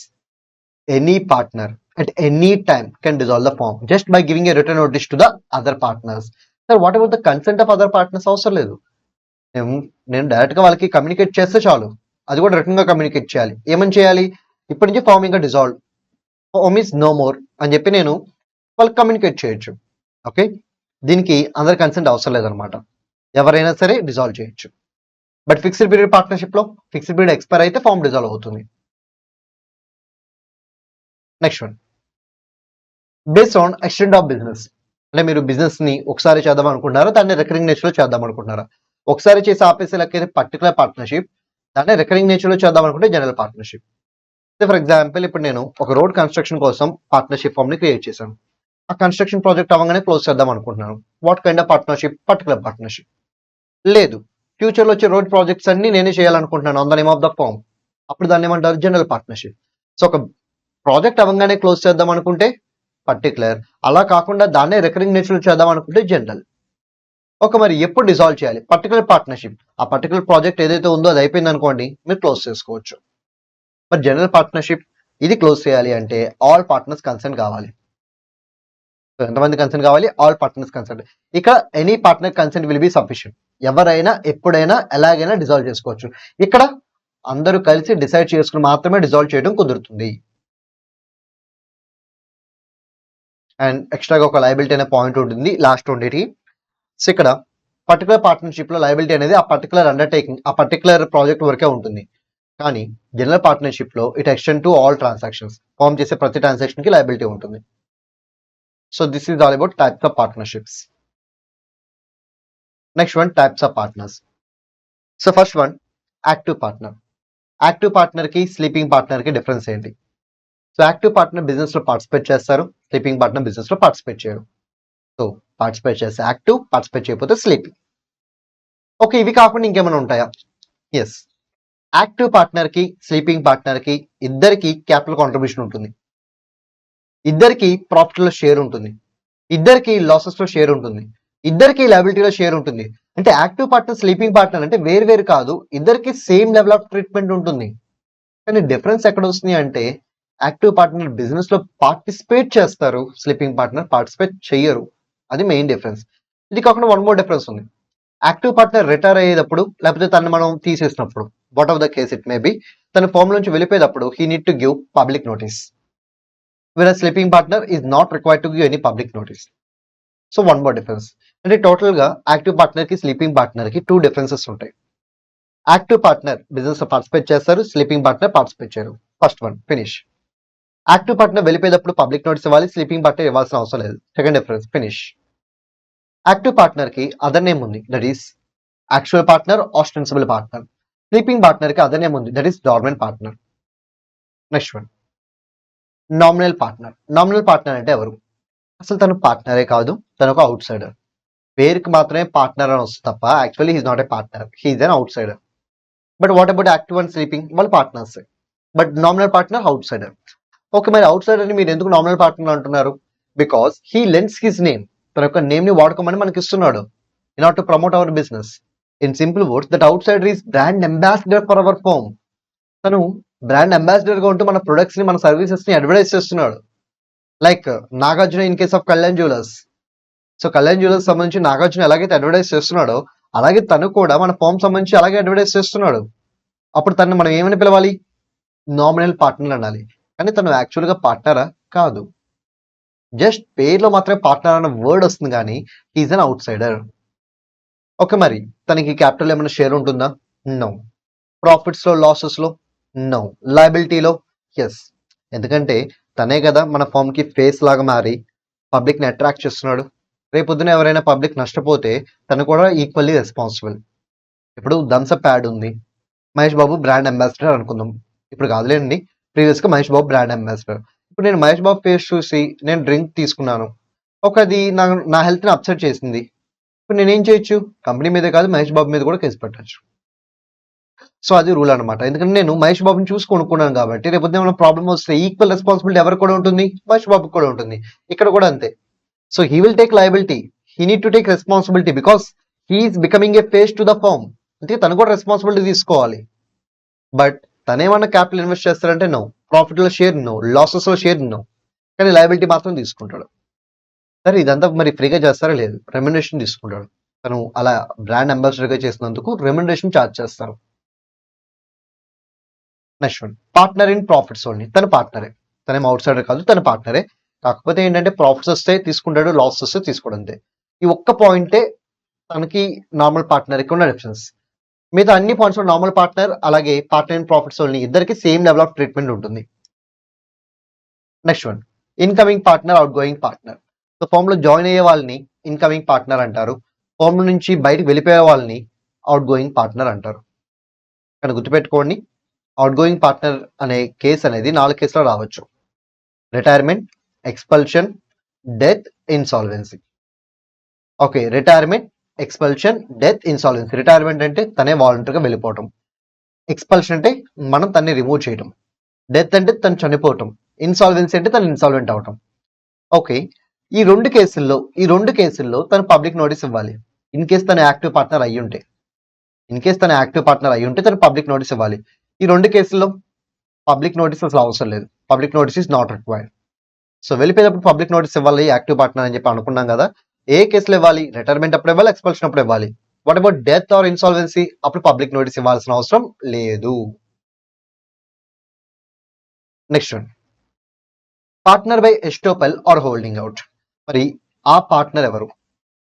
any partner at any time can dissolve the form just by giving a written notice to the other partners. Sir, what about the consent of other partners? అవసరం లేదు, నేను direct గా వాళ్ళకి communicate చేస్తే చాలు. అది కూడా రిటర్న్ గా కమ్యూనికేట్ చేయాలి. ఏమని చేయాలి? ఇప్పటి నుంచి ఫామ్ ఇంకా dissolve, firm is no more అని చెప్పి నేను వాళ్ళకి కమ్యూనికేట్ చేయొచ్చు. ఓకే, దీనికి అందరి కన్సెంట్ అవసరం లేదనమాట, ఎవరైనా సరే డిజాల్వ్ చేయొచ్చు. బట్ ఫిక్స్డ్ పీరియడ్ పార్ట్నర్షిప్ లో ఫిక్స్డ్ పీరియడ్ ఎక్స్పైర్ అయితే ఫామ్ డిజాల్వ్ అవుతుంది. Next one, based on extent of business. అంటే మీరు బిజినెస్ ని ఒకసారి చేద్దాం అనుకుంటున్నారా, దాన్ని రికరింగ్ నేచర్ లో చేద్దాం అనుకుంటున్నారా? ఒకసారి చేసి ఆపేసే లెక్క పర్టికులర్ పార్ట్నర్షిప్, దాన్ని రికరింగ్ నేచర్ లో చేద్దాం అనుకుంటే జనరల్ పార్ట్నర్షిప్. ఫర్ ఎగ్జాంపుల్ ఇప్పుడు నేను ఒక రోడ్ కన్స్ట్రక్షన్ కోసం పార్ట్నర్షిప్ ఫామ్ ని క్రియేట్ చేశాను, ఆ కన్స్ట్రక్షన్ ప్రాజెక్ట్ అవ్వగానే క్లోజ్ చేద్దాం అనుకుంటున్నాను. What kind of partnership? Particular partnership. లేదు, ఫ్యూచర్ లో వచ్చే రోడ్ ప్రాజెక్ట్స్ అన్ని నేనే చేయాలనుకుంటున్నాను on the name of the firm, అప్పుడు దాన్ని ఏమంటారు? General partnership. సో ఒక ప్రాజెక్ట్ అవ్వగానే క్లోజ్ చేద్దాం అనుకుంటే పర్టికులర్, అలా కాకుండా దాన్నే రికరింగ్ నేచర్ చేద్దాం అనుకుంటే జనరల్. ఒక మరి ఎప్పుడు డిజాల్వ్ చేయాలి? పర్టికులర్ పార్ట్నర్షిప్, ఆ పర్టికులర్ ప్రాజెక్ట్ ఏదైతే ఉందో అది అయిపోయింది అనుకోండి, మీరు క్లోజ్ చేసుకోవచ్చు. మరి జనరల్ పార్ట్నర్షిప్ ఇది క్లోజ్ చేయాలి అంటే ఆల్ పార్ట్నర్స్ కన్సెంట్ కావాలి. ఎంతమంది కన్సెంట్ కావాలి? All partners consent. ఇక any partner consent will be sufficient, ఎవరైనా ఎప్పుడైనా ఎలాగైనా డిజాల్వ్ చేసుకోవచ్చు. ఇక్కడ అందరూ కలిసి డిసైడ్ చేసుకుని మాత్రమే డిజాల్వ్ చేయడం కుదురుతుంది. అండ్ ఎక్స్ట్రాగా ఒక లయబిలిటీ అనే పాయింట్ ఉంటుంది లాస్ట్ ఉండేటి. సో ఇక్కడ పర్టికులర్ పార్ట్నర్షిప్ లో లయబిలిటీ అనేది ఆ పర్టికులర్ అండర్టేకింగ్, ఆ పర్టికులర్ ప్రాజెక్ట్ వరకే ఉంటుంది. కానీ జనరల్ పార్ట్నర్షిప్ లో it extend to all transactions. Firm చేసే ప్రతి ట్రాన్సాక్షన్ కి లయబిలిటీ ఉంటుంది. So this is all about types of partnerships. Next one, types of partners. So first one, active partner. Active partner కి sleeping partner కి difference ఏంటి? So active partner business లో participate చేస్తారు, sleeping partner business లో participate చేయరు. So participate చేస్తే active, participate చేయకపోతే sleeping. Okay, ఇవి కాకుండా ఇంకేమైనా ఉంటాయా? ఎస్, యాక్టివ్ పార్ట్నర్ కి స్లీపింగ్ పార్ట్నర్ కి ఇద్దరికి క్యాపిటల్ కాంట్రిబ్యూషన్ ఉంటుంది, ఇద్దరికి ప్రాఫిట్ లో షేర్ ఉంటుంది, ఇద్దరికి లాసెస్ లో షేర్ ఉంటుంది, ఇద్దరికి లయబిలిటీలో షేర్ ఉంటుంది. అంటే యాక్టివ్ పార్ట్నర్ స్లీపింగ్ పార్ట్నర్ అంటే వేరు వేరు కాదు, ఇద్దరికి సేమ్ లెవెల్ ఆఫ్ ట్రీట్మెంట్ ఉంటుంది. కానీ డిఫరెన్స్ ఎక్కడ వస్తుంది అంటే యాక్టివ్ పార్ట్నర్ బిజినెస్ లో పార్టిసిపేట్ చేస్తారు, స్లీపింగ్ పార్ట్నర్ పార్టిసిపేట్ చెయ్యరు. అది మెయిన్ డిఫరెన్స్. ఇది కాకుండా వన్ మోర్ డిఫరెన్స్ ఉంది. యాక్టివ్ పార్ట్నర్ రిటైర్ అయ్యేటప్పుడు లేకపోతే తను మనం తీసేసినప్పుడు, what of the case it may be, తన ఫామ్ నుంచి వెళ్ళిపోయేటప్పుడు he need to give public notice. whereas sleeping partner is not required to give any public notice. So one more difference. అంటే total గా యాక్టివ్ పార్ట్నర్ కి sleeping partner కి two differences ఉంటాయి. Active partner business లో participate చేస్తారు, sleeping partner participate చేయరు. First one finish. Active partner వెళ్ళిపోయేటప్పుడు public notice ఇవ్వాలి, స్లీపింగ్ పార్ట్నర్ ఇవ్వాల్సిన అవసరం లేదు. Second difference finish. Active partner కి అదర్ నేమ్ ఉంది, that is actual partner, ostensible partner. Sleeping partner కి అదర్ నేమ్ ఉంది, that is dormant partner. Next one, nominal partner. Nominal partner అంటే ఎవరు? అసలు తను పార్ట్నరే కాదు, తను ఒక అవుట్ సైడర్. పేరుకి మాత్రమే పార్ట్నర్ అని వస్తుంది తప్ప actually he's not a partner, he is an outsider. But what about active and sleeping? వాళ్ళు partners, but nominal partner outsider. Okay, మరి అవుట్ సైడర్ అని మీరు ఎందుకు నామినల్ పార్ట్నర్ అంటున్నారు? Because he lends his name, తన యొక్క name ని వాడుకోమని మనకి ఇస్తున్నాడు in order to promote our business. In simple words, that outsider is brand ambassador for our firm. తను బ్రాండ్ అంబాసిడర్ గా ఉంటూ మన ప్రొడక్ట్స్ ని, మన సర్వీసెస్ ని అడ్వర్టైజ్ చేస్తున్నాడు. Like Nagarjuna in case of Kalyan jewellers. So Kalyan jewellers సంబంధించి నాగార్జున ఎలాగైతే అడ్వర్టైజ్ చేస్తున్నాడో, అలాగే తను కూడా మన ఫామ్ సంబంధించి అలాగే అడ్వర్టైజ్ చేస్తున్నాడు. అప్పుడు తను మనం ఏమని పిలవాలి? నామినల్ పార్ట్నర్ అనాలి. కానీ తను యాక్చువల్ గా పార్ట్నరా? కాదు, జస్ట్ పేరులో మాత్రమే పార్ట్నర్ అన్న వర్డ్ వస్తుంది కానీ he's an outsider. Okay, మరి తనకి క్యాపిటల్ ఏమైనా షేర్ ఉంటుందా? నో. ప్రాఫిట్స్ లో, లాసెస్ లో? నో. లయబిలిటీలో? ఎస్. ఎందుకంటే తనే కదా మన ఫామ్ కి ఫేస్ లాగా మారి పబ్లిక్ ని అట్రాక్ట్ చేస్తున్నాడు. రేపొద్దున ఎవరైనా పబ్లిక్ నష్టపోతే తను కూడా ఈక్వల్లీ రెస్పాన్సిబుల్. ఇప్పుడు థమ్స్అప్ యాడ్ ఉంది, మహేష్ బాబు బ్రాండ్ అంబాసిడర్ అనుకుందాం. ఇప్పుడు కాదులేండి, ప్రీవియస్ గా మహేష్ బాబు బ్రాండ్ అంబాసిడర్. ఇప్పుడు నేను మహేష్ బాబు ఫేస్ చూసి నేను డ్రింక్ తీసుకున్నాను, అది నా హెల్త్ ని అప్సెట్ చేసింది. ఇప్పుడు నేనేం చేయొచ్చు? కంపెనీ మీదే కాదు, మహేష్ బాబు మీద కూడా కేసు పెట్టచ్చు. సో అది రూల్ అనమాట. ఎందుకంటే నేను మహేష్ బాబుని చూసి కొనుక్కున్నాను కాబట్టి రేపు ఏమైనా ప్రాబ్లమ్ వస్తే ఈక్వల్ రెస్పాన్సిబిలిటీ ఎవరికి కూడా ఉంటుంది? మహేష్ బాబుకి కూడా ఉంటుంది. ఇక్కడ కూడా అంతే. So he will take liability, he need to take responsibility because he's becoming a face to the firm. అంటే తను కూడా రెస్పాన్సిబిలిటీ తీసుకోవాలి. బట్ తనేమన్నా క్యాపిటల్ ఇన్వెస్ట్ చేస్తారంటే నో, ప్రాఫిట్ లో షేర్ నో, లాసెస్ లో షేర్ నో, కానీ లయబిలిటీ మాత్రం తీసుకుంటాడు. సరే ఇదంతా మరి ఫ్రీగా చేస్తారా? లేదు, రెమ్యునరేషన్ తీసుకుంటాడు. తను అలా బ్రాండ్ అంబాసిడర్ గా చేసినందుకు రెమ్యునరేషన్ ఛార్జ్ చేస్తారు. Next one, partner in profits only. తన పార్ట్నరే, తనేం అవుట్ సైడర్ కాదు, తన పార్ట్నరే. కాకపోతే ఏంటంటే ప్రాఫిట్స్ వస్తే తీసుకుంటాడు, లాస్ వస్తే తీసుకోవడం అంతే. ఈ ఒక్క పాయింటే తనకి నార్మల్ పార్ట్నర్ కి ఉన్న డిఫరెన్స్. మిగతా అన్ని పాయింట్స్ లో నార్మల్ పార్ట్నర్ అలాగే పార్ట్నర్ ఇన్ ప్రాఫిట్స్ ఓన్లీ ఇద్దరికి సేమ్ లెవెల్ ఆఫ్ ట్రీట్మెంట్ ఉంటుంది. Next one, incoming partner, outgoing partner. So firm లో జాయిన్ అయ్యే వాళ్ళని ఇన్కమింగ్ పార్ట్నర్ అంటారు, ఫామ్ నుంచి బయటకు వెళ్ళిపోయే వాళ్ళని అవుట్ గోయింగ్ పార్ట్నర్ అంటారు. కానీ గుర్తుపెట్టుకోండి, అవుట్ గోయింగ్ పార్ట్నర్ అనే కేసు అనేది 4 కేసులో రావచ్చు: retirement, expulsion, death, insolvency. Okay, retirement, expulsion, death, insolvency. Retirement అంటే తనే వాలంటీర్గా వెళ్ళిపోవటం, ఎక్స్పల్షన్ అంటే మనం తన్ని రిమూవ్ చేయటం, డెత్ అంటే తను చనిపోవటం, ఇన్సాల్వెన్సీ అంటే తను ఇన్సాల్వెంట్ అవటం. ఓకే, ఈ రెండు కేసుల్లో తను పబ్లిక్ నోటీస్ ఇవ్వాలి. ఇన్ కేస్ తను యాక్టివ్ పార్ట్నర్ అయ్యి ఉంటే తను పబ్లిక్ నోటీస్ ఇవ్వాలి. ఈ రెండు కేసుల్లో పబ్లిక్ నోటీస్ అసలు అవసరం లేదు, public notice is not required. So వెళ్ళిపోయేటప్పుడు పబ్లిక్ నోటీస్ ఇవ్వాలి యాక్టివ్ పార్ట్నర్ అని చెప్పి అనుకున్నాం కదా. ఏ కేసులో ఇవ్వాలి? రిటైర్మెంట్ అప్పుడు ఇవ్వాలి, ఎక్స్పల్షన్ అప్పుడు ఇవ్వాలి. What about death or insolvency? అప్పుడు పబ్లిక్ నోటీస్ ఇవ్వాల్సిన అవసరం లేదు. Next one, partner by estoppel or holding out. మరి ఆ పార్ట్నర్ ఎవరు?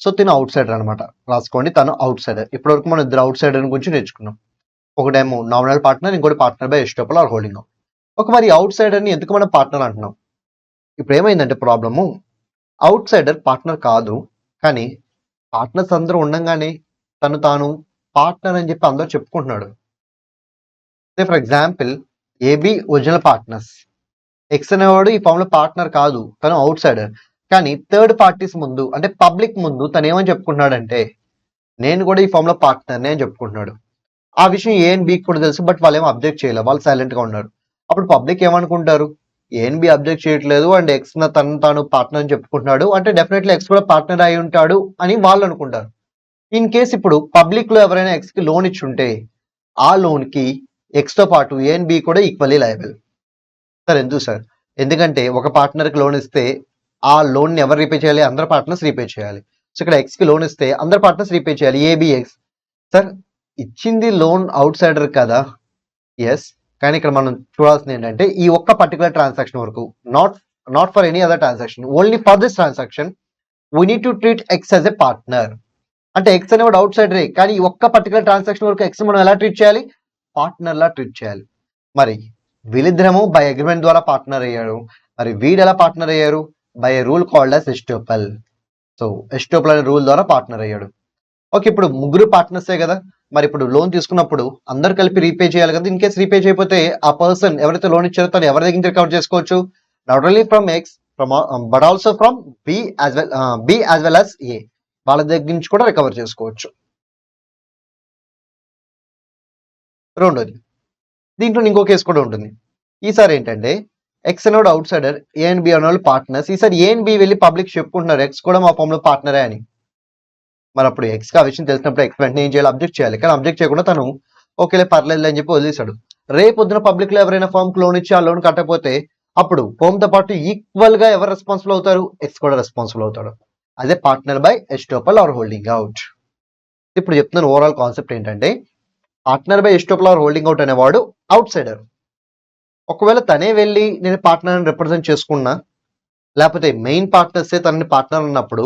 సో తిను అవుట్ సైడర్ అనమాట. రాసుకోండి, తను అవుట్ సైడర్. ఇప్పటివరకు మనం ఇద్దరు అవుట్ సైడర్ గురించి నేర్చుకున్నాం. ఒకటేమో నామినల్ పార్ట్నర్, ఇంకోటి partner by estoppel or holding out. ఒక మరి అవుట్ సైడర్ని ఎందుకు మనం పార్ట్నర్ అంటున్నాం? ఇప్పుడు ఏమైందంటే ప్రాబ్లము, అవుట్ సైడర్ పార్ట్నర్ కాదు, కానీ పార్ట్నర్స్ అందరూ ఉండంగానే తను తాను పార్ట్నర్ అని చెప్పి అందరూ చెప్పుకుంటున్నాడు. For example, A B original partners, X అనేవాడు ఈ ఫామ్ లో పార్ట్నర్ కాదు, తను అవుట్ సైడర్. కానీ థర్డ్ పార్టీస్ ముందు, అంటే పబ్లిక్ ముందు తను ఏమని చెప్పుకుంటున్నాడంటే, నేను కూడా ఈ ఫామ్ లో పార్ట్నర్నే అని చెప్పుకుంటున్నాడు. ఆ విషయం ఏ అండ్ బికి కూడా తెలుసు, బట్ వాళ్ళు ఏమో అబ్జెక్ట్ చేయలేదు, వాళ్ళు సైలెంట్ గా ఉన్నారు. అప్పుడు పబ్లిక్ ఏమనుకుంటారు, ఏ అండ్ బి అబ్జెక్ట్ చేయట్లేదు అండ్ ఎక్స్ తను తాను పార్ట్నర్ అని చెప్పుకుంటున్నాడు, అంటే డెఫినెట్లీ ఎక్స్ కూడా పార్ట్నర్ అయి ఉంటాడు అని వాళ్ళు అనుకుంటారు. ఇన్ కేస్ ఇప్పుడు పబ్లిక్ లో ఎవరైనా ఎక్స్ కి లోన్ ఇచ్చి ఉంటే, ఆ లోన్ కి ఎక్స్ తో పాటు ఏ అండ్ బి కూడా ఈక్వల్లీ లయబుల్. సార్ ఎందుకు సార్? ఎందుకంటే ఒక పార్ట్నర్ కి లోన్ ఇస్తే ఆ లోన్ ని ఎవరు రీపే చేయాలి? అందరు పార్ట్నర్స్ రీపే చేయాలి. సో ఇక్కడ ఎక్స్ కి లోన్ ఇస్తే అందరు పార్ట్నర్స్ రీపే చేయాలి, ఏబిఎక్స్. సార్ ఇచ్చింది లోన్ అవుట్ సైడర్ కదా, ఎస్. కానీ ఇక్కడ మనం చూడాల్సింది ఏంటంటే ఈ ఒక్క పర్టికులర్ ట్రాన్సాక్షన్ వరకు, not for any other transaction, only for this transaction we need to treat X as a partner. అంటే ఎక్స్ అనేవాడు అవుట్ సైడరే, కానీ ఈ ఒక్క పర్టికులర్ ట్రాన్సాక్షన్ వరకు ఎక్స్ మనం ఎలా ట్రీట్ చేయాలి? పార్ట్నర్ లా ట్రీట్ చేయాలి. మరి వీళ్ళిద్దరేమో బై అగ్రిమెంట్ ద్వారా పార్ట్నర్ అయ్యారు. మరి వీడు ఎలా పార్ట్నర్ అయ్యారు? By A rule called as estoppel. So estoppel అనే రూల్ ద్వారా పార్ట్నర్ అయ్యాడు. ఓకే, ఇప్పుడు ముగ్గురు పార్ట్నర్సే కదా, మరి ఇప్పుడు లోన్ తీసుకున్నప్పుడు అందరు కలిపి రీపే చేయాలి కదా. ఇన్ కేసు రీపే చేయకపోతే ఆ పర్సన్ ఎవరైతే లోన్ ఇచ్చారో తను ఎవరి దగ్గర రికవర్ చేసుకోవచ్చు? Not only from X, but also from be as well as ఏ, వాళ్ళ దగ్గర నుంచి కూడా రికవర్ చేసుకోవచ్చు. రెండోది, దీంట్లో ఇంకో కేసు కూడా ఉంటుంది. ఈసారి ఏంటంటే ఎక్స్ అనేవాడు outsider, A and B అనే వాళ్ళు పార్ట్నర్స్. ఈసారి ఏ అండ్ బి వెళ్ళి పబ్లిక్ చెప్పుకుంటున్నారు ఎక్స్ కూడా మా ఫామ్ లో పార్ట్నరే అని. మరి అప్పుడు ఎక్స్ కి ఆ విషయం తెలిసినప్పుడు ఎక్స్ వెంటనే ఏం చేయాలి? అబ్జెక్ట్ చేయాలి. కానీ అబ్జెక్ట్ చేయకుండా తను ఓకేలే పర్లేదు అని చెప్పి వదిలేశాడు. రేపు పొద్దున పబ్లిక్ లో ఎవరైనా ఫామ్ కి లోన్ ఇచ్చి ఆ లోన్ కట్టకపోతే అప్పుడు ఫామ్ తో పాటు ఈక్వల్ గా ఎవరు రెస్పాన్సిబుల్ అవుతారు? ఎక్స్ కూడా రెస్పాన్సిబుల్ అవుతాడు. అదే partner by estoppel or holding out. ఇప్పుడు చెప్తున్నాను ఓవరాల్ కాన్సెప్ట్ ఏంటంటే, partner by estoppel or holding out అనేవాడు అవుట్ సైడర్. ఒకవేళ తనే వెళ్ళి నేను పార్ట్నర్ రిప్రజెంట్ చేసుకున్నా, లేకపోతే మెయిన్ పార్ట్నర్సే తనని పార్ట్నర్ అన్నప్పుడు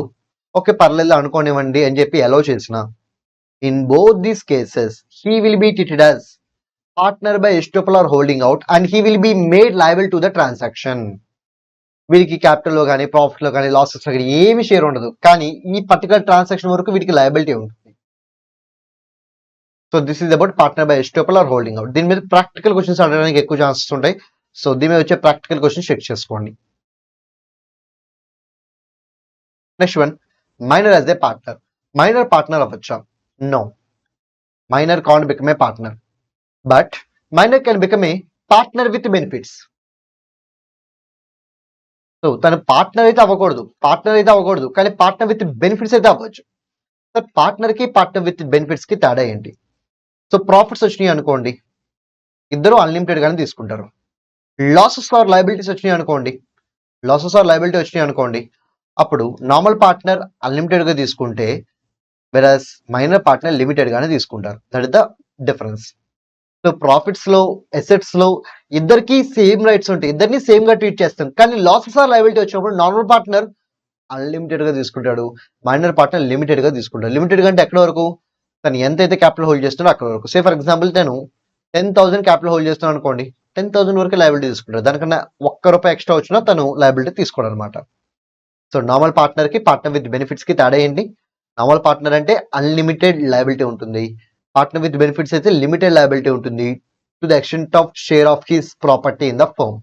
ఓకే పర్లేదు అనుకోనివ్వండి అని చెప్పి అలౌ చేసిన, in both these cases he will be treated as partner by estoppel or holding out and he will be made liable to the transaction. వీడికి క్యాపిటల్ లో కానీ ప్రాఫిట్ లో కానీ లాసెస్ లో కానీ ఏమి షేర్ ఉండదు, కానీ ఈ పర్టికులర్ ట్రాన్సాక్షన్ వరకు వీడికి లయబిలిటీ ఉంటుంది. So this is about partner by estoppel or holding out. దీని మీద ప్రాక్టికల్ క్వశ్చన్స్ అడగడానికి ఎక్కువ ఛాన్సెస్ ఉంటాయి. సో దీని మీద వచ్చే ప్రాక్టికల్ క్వశ్చన్స్ చెక్ చేసుకోండి. Next one, minor as a partner. Minor partner అవ్వచ్చా? No, minor can't become a partner, but minor can become a partner with benefits. So తన పార్ట్నర్ అయితే అవ్వకూడదు, కానీ పార్ట్నర్ విత్ బెనిఫిట్స్ అయితే అవ్వచ్చు. సార్ పార్ట్నర్ కి partner with benefits కి తేడా ఏంటి? సో ప్రాఫిట్స్ వచ్చినాయి అనుకోండి, ఇద్దరు అన్లిమిటెడ్ గానే తీసుకుంటారు. లాసెస్ ఆర్ లయబిలిటీస్ వచ్చినాయి అనుకోండి, అప్పుడు నార్మల్ పార్ట్నర్ అన్లిమిటెడ్ గా తీసుకుంటే వెరస్ మైనర్ పార్ట్నర్ లిమిటెడ్ గానే తీసుకుంటారు. That is the difference. So profits లో, అసెట్స్ లో ఇద్దరికి సేమ్ రైట్స్ ఉంటాయి, ఇద్దరిని సేమ్ గా ట్రీట్ చేస్తాం. కానీ లాసెస్ ఆర్ లయబిలిటీ వచ్చినప్పుడు నార్మల్ పార్ట్నర్ అన్లిమిటెడ్ గా తీసుకుంటాడు, మైనర్ పార్ట్నర్ లిమిటెడ్ గా తీసుకుంటాడు. లిమిటెడ్ గా అంటే ఎక్కడ వరకు? తను ఎంతైతే క్యాపిటల్ హోల్డ్ చేస్తున్నాడో అక్కడ వరకు. సే ఫర్ ఎగ్జాంపుల్ నేను 10,000 క్యాపిటల్ హోల్డ్ చేస్తున్నాను అనుకోండి, 10,000 వరకు లయబిలిటీ తీసుకుంటాడు. దానికన్నా ₹1 ఎక్స్ట్రా వచ్చినా తను లయబిలిటీ తీసుకోడు అనమాట. సో నార్మల్ పార్ట్నర్ కి పార్ట్నర్ విత్ బెనిఫిట్స్ కి తేడా ఏంటి? నార్మల్ పార్ట్నర్ అంటే అన్లిమిటెడ్ లయబిలిటీ ఉంటుంది, పార్ట్నర్ విత్ బెనిఫిట్స్ అయితే లిమిటెడ్ లయబిలిటీ ఉంటుంది to the extent of share of his property in the firm.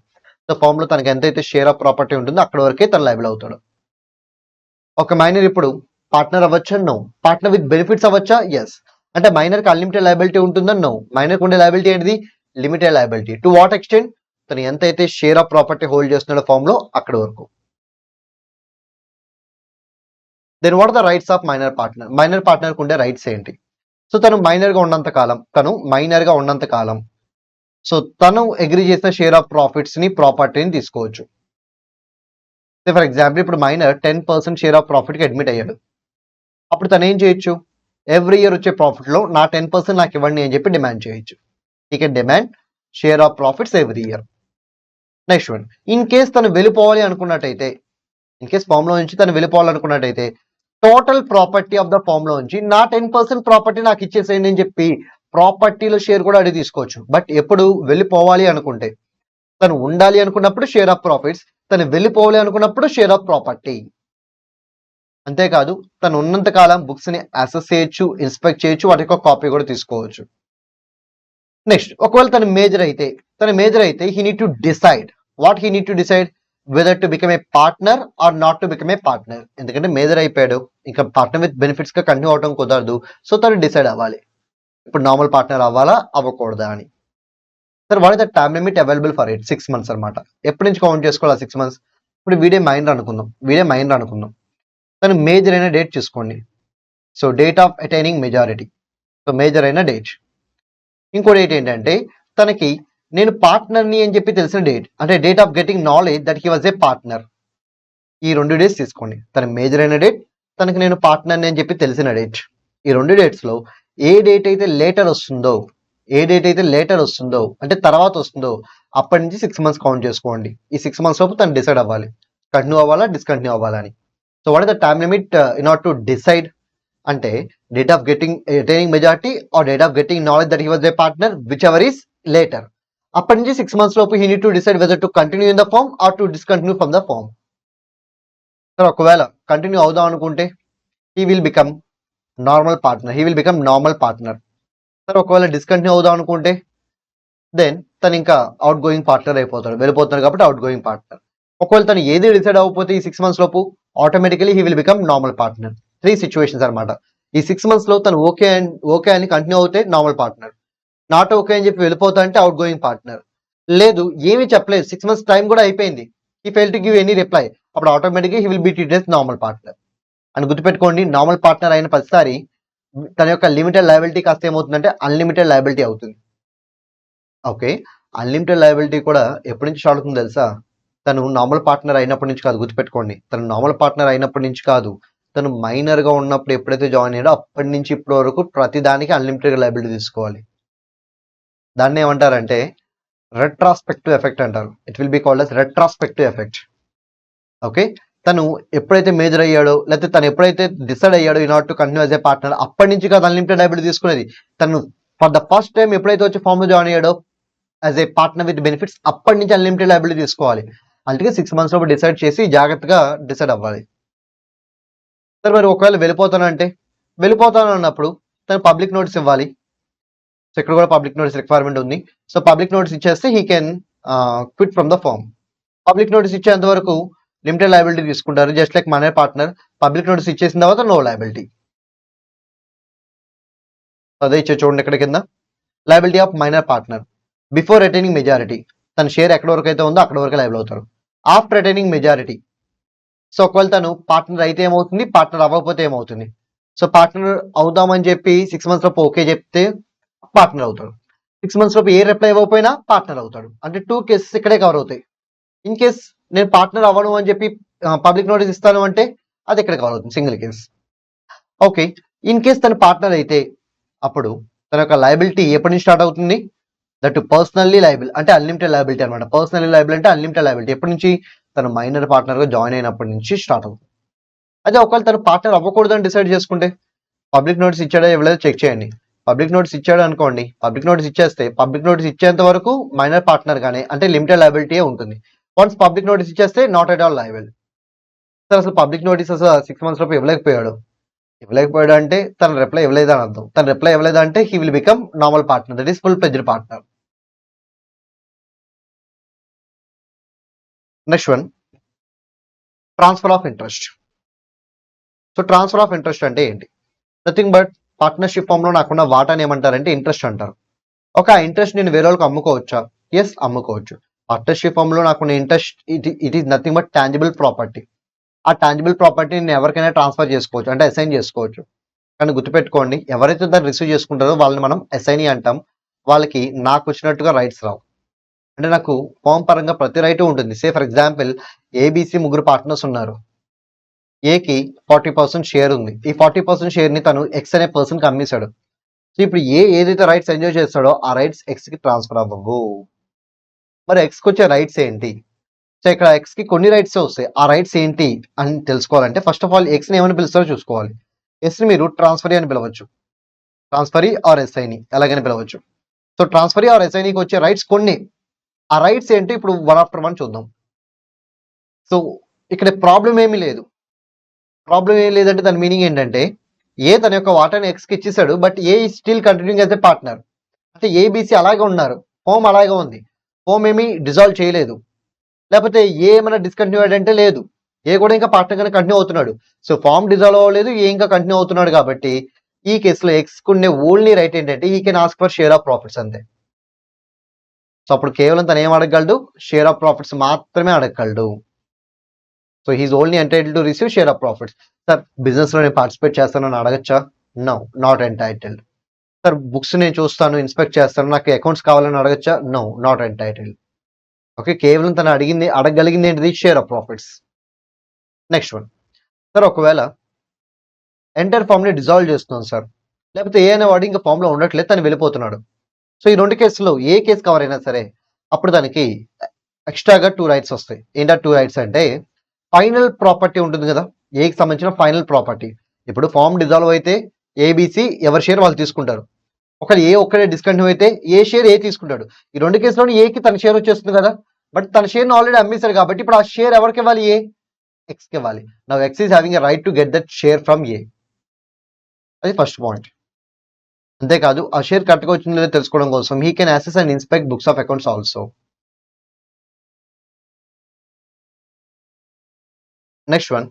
So firm లో తనకి ఎంతైతే షేర్ ఆఫ్ ప్రాపర్టీ ఉంటుందో అక్కడ వరకే తను లయబుల్ అవుతాడు. ఒక మైనర్ ఇప్పుడు పార్ట్నర్ అవ్వచ్చా? నో. పార్ట్నర్ విత్ బెనిఫిట్స్ అవ్వచ్చా? ఎస్. అంటే మైనర్ కి అన్లిమిటెడ్ లయబిలిటీ ఉంటుందా? నో. మైనర్ కి ఉండే లయబిలిటీ ఏంటిది? Limited liability. To what extent? తను ఎంతైతే షేర్ ఆఫ్ ప్రాపర్టీ హోల్డ్ చేస్తున్నాడో ఫామ్ లో అక్కడ వరకు. Then what are the rights of minor partner? Minor partner కు ఉండే రైట్స్ ఏంటి? సో తను మైనర్ గా ఉన్నంత కాలం సో తను అగ్రి చేసిన షేర్ ఆఫ్ ప్రాఫిట్స్ ని, ప్రాపర్టీని తీసుకోవచ్చు. ఫర్ ఎగ్జాంపుల్ ఇప్పుడు మైనర్ 10% షేర్ ఆఫ్ ప్రాఫిట్ కి అడ్మిట్ అయ్యాడు. అప్పుడు తను ఏం చేయొచ్చు? ఎవ్రీ ఇయర్ వచ్చే ప్రాఫిట్ లో నా 10% నాకు ఇవ్వండి అని చెప్పి డిమాండ్ చేయొచ్చు. He can demand share of profits every year. Next one, in case తను వెళ్ళిపోవాలి అనుకున్నట్టయితే, ఇన్ కేస్ ఫామ్ లో నుంచి తను వెళ్ళిపోవాలనుకున్నట్టయితే total property of the firm లో నుంచి నా 10% ప్రాపర్టీ నాకు ఇచ్చేసేయండి అని చెప్పి ప్రాపర్టీలో షేర్ కూడా అడిగి తీసుకోవచ్చు. బట్ ఎప్పుడు వెళ్ళిపోవాలి అనుకుంటే, తను ఉండాలి అనుకున్నప్పుడు షేర్ ఆఫ్ ప్రాఫిట్స్, తను వెళ్ళిపోవాలి అనుకున్నప్పుడు షేర్ ఆఫ్ ప్రాపర్టీ. అంతేకాదు తను ఉన్నంత కాలం బుక్స్ ని యాక్సెస్ చేయొచ్చు, ఇన్స్పెక్ట్ చేయొచ్చు, వాటి యొక్క కాపీ కూడా తీసుకోవచ్చు. నెక్స్ట్, ఒకవేళ తను మేజర్ అయితే he need to decide what he need to decide whether to become a partner or not to become a partner. ఎందుకంటే మేజర్ అయిపోయాడు, ఇంకా పార్ట్నర్ విత్ బెనిఫిట్స్ గా కంటిన్యూ అవడం కుదరదు. సో తను డిసైడ్ అవ్వాలి ఇప్పుడు నార్మల్ పార్ట్నర్ అవ్వాలా అవ్వకూడదా అని. Sir what is the time limit available for it? 6 months అనమాట. ఎప్పటి నుంచి కౌంట్ చేసుకోవాలి 6 months? ఇప్పుడు వీడే మైనర్ అనుకుందాం. తను మేజర్ అయిన డేట్ చూసుకోండి. So date of attaining majority, so major అయిన డేట్. ఇంకో డేట్ ఏంటంటే తనకి నేను పార్ట్నర్ని అని చెప్పి తెలిసిన డేట్, అంటే date of getting knowledge that he was a partner. ఈ 2 డేట్స్ తీసుకోండి. తన మేజర్ అయిన డేట్, తనకి నేను పార్ట్నర్ని అని చెప్పి తెలిసిన డేట్. ఈ 2 డేట్స్లో ఏ డేట్ అయితే లేటర్ వస్తుందో అంటే తర్వాత వస్తుందో అప్పటి నుంచి 6 months కౌంట్ చేసుకోండి. ఈ 6 months లోపు తను డిసైడ్ అవ్వాలి కంటిన్యూ అవ్వాలా డిస్కంటిన్యూ అవ్వాలని. So what is the time limit in order to decide అంటే date of getting attaining majority or date of getting knowledge that he was a partner, whichever is later. అప్పటి నుంచి 6 months లోపు he need to decide whether to continue in the firm or to discontinue from the firm. Sir ఒకవేళ continue అవుదాం అనుకుంటే he will become normal partner. Sir ఒకవేళ discontinue అవుదాం అనుకుంటే then తను ఇంకా అవుట్ గోయింగ్ పార్ట్నర్ అయిపోతాడు, వెళ్ళిపోతాడు కాబట్టి అవుట్ గోయింగ్ పార్ట్నర్. ఒకవేళ తను ఏది డిసైడ్ అవ్వకపోతే ఈ 6 months లోపు automatically he will become normal partner. 3 situations అనమాట. ఈ 6 months లో తను ఓకే అని కంటిన్యూ అవుతే నార్మల్ పార్ట్నర్, నాట్ ఓకే అని చెప్పి వెళ్ళిపోతా అంటే అవుట్ గోయింగ్ పార్ట్నర్. లేదు ఏమీ చెప్పలేదు, 6 months టైం కూడా అయిపోయింది, he fail to give any reply, అప్పుడు ఆటోమేటిక్గా he will be treated as normal partner. అని గుర్తుపెట్టుకోండి, నార్మల్ పార్ట్నర్ అయిన ప్రతిసారి తన యొక్క లిమిటెడ్ లయబిలిటీ కాస్త ఏమవుతుందంటే అన్లిమిటెడ్ లయబిలిటీ అవుతుంది. ఓకే, అన్లిమిటెడ్ లయబిలిటీ కూడా ఎప్పటి నుంచి స్టార్ట్ అవుతుందో తెలుసా? తను నార్మల్ పార్ట్నర్ అయినప్పటి నుంచి కాదు, గుర్తుపెట్టుకోండి. తను నార్మల్ పార్ట్నర్ అయినప్పటి నుంచి కాదు, తను మైనర్ గా ఉన్నప్పుడు ఎప్పుడైతే జాయిన్ అయ్యాడో అప్పటి నుంచి ఇప్పటి వరకు ప్రతి దానికి అన్లిమిటెడ్ లయబిలిటీ తీసుకోవాలి. దాన్ని ఏమంటారంటే రెట్రాస్పెక్టివ్ ఎఫెక్ట్ అంటారు. It will be called as retrospective effect. Okay, తను ఎప్పుడైతే మేజర్ అయ్యాడో లేకపోతే తను ఎప్పుడైతే డిసైడ్ అయ్యాడో in order to continue as a partner, అప్పటి నుంచి కాదు అన్లిమిటెడ్ లయబిలిటీ తీసుకునేది. తను ఫర్ ద ఫస్ట్ టైం ఎప్పుడైతే వచ్చి ఫామ్ లో జాయిన్ అయ్యాడో as a partner with benefits, అప్పటి నుంచి అన్లిమిటెడ్ లయబిలిటీ తీసుకోవాలి. అందుకే 6 months లోపు డిసైడ్ చేసి జాగ్రత్తగా డిసైడ్ అవ్వాలి. సరే మరి ఒకవేళ వెళ్ళిపోతాను అన్నప్పుడు తను పబ్లిక్ నోటీస్ ఇవ్వాలి. సో ఇక్కడ కూడా పబ్లిక్ నోటీస్ రిక్వైర్మెంట్ ఉంది. సో పబ్లిక్ నోటీస్ ఇచ్చేస్తే he can quit from the firm. Public notice ఇచ్చేంత వరకు లిమిటెడ్ లయబిలిటీ తీసుకుంటారు, just like minor partner. Public notice ఇచ్చేసిన తర్వాత నో లయబిలిటీ. అదే ఇచ్చే చూడండి ఇక్కడ కింద, liability of minor partner before attaining majority. తన షేర్ ఎక్కడ వరకు అయితే ఉందో అక్కడ వరకు లయబుల్ అవుతారు. ఆఫ్టర్ అటైనింగ్ మెజారిటీ, సో ఒకవేళ తను పార్ట్నర్ అయితే ఏమవుతుంది, పార్ట్నర్ అవ్వకపోతే ఏమవుతుంది? సో పార్ట్నర్ అవుదామని చెప్పి 6 months లోపు ఓకే చెప్తే పార్ట్నర్ అవుతాడు. 6 months లోపు ఏ రిప్లై ఇవ్వకపోయినా పార్ట్నర్ అవుతాడు. అంటే 2 cases ఇక్కడే కవర్ అవుతాయి. ఇన్ కేస్ నేను పార్ట్నర్ అవ్వను అని చెప్పి పబ్లిక్ నోటీస్ ఇస్తాను అంటే అది ఇక్కడ కవర్ అవుతుంది, single case. Okay, in case తను పార్ట్నర్ అయితే అప్పుడు తన యొక్క లయబిలిటీ ఎప్పటి నుంచి స్టార్ట్ అవుతుంది? దట్ పర్సనల్లీ లయబుల్ అంటే అన్లిమిటెడ్ లయబిలిటీ అనమాట. పర్సనల్లీ లయబుల్ అంటే అన్లిమిటెడ్ లయబిలిటీ ఎప్పటి నుంచి? తను మైనర్ పార్ట్నర్ గా జాయిన్ అయినప్పటి నుంచి స్టార్ట్ అవుతుంది. అదే ఒకవేళ తను పార్ట్నర్ అవ్వకూడదని డిసైడ్ చేసుకుంటే పబ్లిక్ నోటీస్ ఇచ్చాడో ఇవ్వలేదో చెక్ చేయండి. పబ్లిక్ నోటీస్ ఇచ్చాడు అనుకోండి, పబ్లిక్ నోటీస్ ఇచ్చేంత వరకు మైనర్ పార్ట్నర్ గానే అంటే లిమిటెడ్ లయబిలిటీ ఉంటుంది. వన్స్ పబ్లిక్ నోటీస్ ఇచ్చేస్తే not at all liable. Sir అసలు పబ్లిక్ నోటీస్ అసలు 6 months లోపు ఇవ్వలేకపోయాడు అంటే తన రిప్లై ఇవ్వలేదు అని అర్థం. తన రిప్లై ఇవ్వలేదు అంటే he will become normal partner, that is full pledged partner. Next one, transfer of interest. So transfer of interest అంటే ఏంటి? నథింగ్ బట్ పార్ట్నర్షిప్ ఫామ్ లో నాకున్న వాటాని ఏమంటారంటే ఇంట్రెస్ట్ అంటారు. ఒక ఇంట్రెస్ట్ నేను వేరే వాళ్ళకి అమ్ముకోవచ్చా? ఎస్, అమ్ముకోవచ్చు. పార్ట్నర్షిప్ ఫామ్ లో నాకున్న interest it is nothing but tangible property. ఆ టాంజిబుల్ ప్రాపర్టీ నేను ఎవరికైనా ట్రాన్స్ఫర్ చేసుకోవచ్చు, అంటే అసైన్ చేసుకోవచ్చు. కానీ గుర్తుపెట్టుకోండి, ఎవరైతే దాన్ని రిసీవ్ చేసుకుంటారో వాళ్ళని మనం అసైనీ అంటాం. వాళ్ళకి నాకు వచ్చినట్టుగా రైట్స్ రావు. అంటే నాకు ఫామ్ పరంగా ప్రతి రైట్ ఉంటుంది. సే ఫర్ ఎగ్జాంపుల్ ఏబిసి ముగ్గురు పార్ట్నర్స్ ఉన్నారు. ఏకి 40% షేర్ ఉంది. ఈ 40% షేర్ ని తను ఎక్స్ అనే పర్సన్ కి అమ్మేశాడు. సో ఇప్పుడు ఏదైతే రైట్స్ ఎంజాయ్ చేస్తాడో ఆ రైట్స్ ఎక్స్ కి ట్రాన్స్ఫర్ అవ్వవు. మరి ఎక్స్కి వచ్చే రైట్స్ ఏంటి? సో ఇక్కడ ఎక్స్కి కొన్ని రైట్స్ వస్తాయి. ఆ రైట్స్ ఏంటి అని తెలుసుకోవాలంటే ఫస్ట్ ఆఫ్ ఆల్ ఎక్స్ని ఏమని పిలుస్తారో చూసుకోవాలి. ఎస్ని మీరు ట్రాన్స్ఫరీ అని పిలవచ్చు. ట్రాన్స్ఫరీ ఆర్ ఎస్ఐని ఎలాగని పిలవచ్చు. సో ట్రాన్స్ఫరీ ఆర్ ఎస్ఐనికి వచ్చే రైట్స్ కొన్ని. ఆ రైట్స్ ఏంటి ఇప్పుడు వన్ ఆఫ్టర్ వన్ చూద్దాం. సో ఇక్కడ ప్రాబ్లం ఏమీ లేదు. ప్రాబ్లం ఏం లేదంటే దాని మీనింగ్ ఏంటంటే ఏ తన యొక్క వాటాని ఎక్స్కి ఇచ్చేసాడు, but A still continuing as a partner. అంటే ఏబిసి అలాగే ఉన్నారు, ఫోమ్ అలాగే ఉంది, ఫోమ్ ఏమీ డిజాల్వ్ చేయలేదు. లేకపోతే ఏ ఏమైనా డిస్కంటిన్యూ అంటే లేదు, ఏ కూడా ఇంకా పార్ట్నర్ గానే కంటిన్యూ అవుతున్నాడు. సో ఫామ్ డిజాల్వ్ అవ్వలేదు, ఏ ఇంకా కంటిన్యూ అవుతున్నాడు. కాబట్టి ఈ కేసులో ఎక్స్ ఉండే ఓన్లీ రైట్ ఏంటంటే ఈ can ask for share of profits అంతే. సో అప్పుడు కేవలం తను ఏం అడగగలడు? షేర్ ఆఫ్ ప్రాఫిట్స్ మాత్రమే అడగగలడు. So he is only entitle to receive share of profits. Sir business లో నేను పార్టిసిపేట్ చేస్తానని అడగచ్చా? No, not entitled. Sir books నేను చూస్తాను, ఇన్స్పెక్ట్ చేస్తాను, నాకు అకౌంట్స్ కావాలని అడగచ్చా? No, not entitled. ఓకే, కేవలం తను అడగగలిగింది ఏంటిది? Share of profits. Next one, sir ఒకవేళ ఎంటైర్ ఫామ్ ని డిజాల్వ్ చేస్తున్నాను సార్, లేకపోతే ఏ అనేవాడు ఇంకా ఫామ్ లో ఉండట్లేదు, తను వెళ్ళిపోతున్నాడు. సో ఈ రెండు కేసులో ఏ కేసు కవర్ అయినా సరే అప్పుడు దానికి ఎక్స్ట్రాగా 2 రైట్స్ వస్తాయి. ఏంటా 2 రైట్స్ అంటే ఫైనల్ ప్రాపర్టీ ఉంటుంది కదా, ఏకి సంబంధించిన ఫైనల్ ప్రాపర్టీ. ఇప్పుడు ఫామ్ డిజాల్వ్ అయితే ఏబిసి ఎవరి షేర్ వాళ్ళు తీసుకుంటారు. ఒకవేళ ఏ ఒక్కడే డిస్కంటిన్యూ అయితే ఏ షేర్ ఏ తీసుకుంటాడు. ఈ రెండు కేసులో ఏకి తన షేర్ వచ్చేస్తుంది కదా, బట్ తన షేర్ ఆల్రెడీ అమ్మేశారు కాబట్టి ఇప్పుడు ఆ షేర్ ఎవరికి ఇవ్వాలి? ఏ ఎక్స్కి ఇవ్వాలి. Now X is having a right to get that share from A. అది ఫస్ట్ పాయింట్. అంతేకాదు ఆ షేర్ కరెక్ట్గా వచ్చిందో లేదో తెలుసుకోవడం కోసం he can access and inspect books of accounts also. Next one,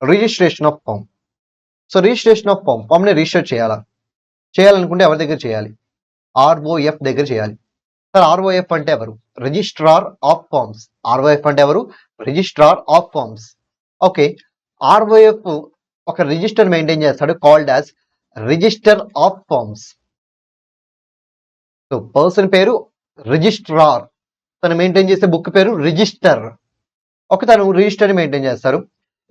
registration of firm. So registration of firm ని register చేయాలనుకుంటే ఎవరి దగ్గర చేయాలి? ఆర్ఓఎఫ్ దగ్గర చేయాలి. సార్ ఆర్ఓఎఫ్ అంటే ఎవరు? Registrar of forms. ఆర్ఓఎఫ్ అంటే ఎవరు? Registrar of firms. Okay, ROF ఒక రిజిస్టర్ మెయింటైన్ చేస్తాడు called as register of firms. So person పేరు రిజిస్ట్రార్, తను మెయింటైన్ చేసే బుక్ పేరు రిజిస్టర్. ఒక తను రిజిస్టర్ మెయింటైన్ చేస్తారు.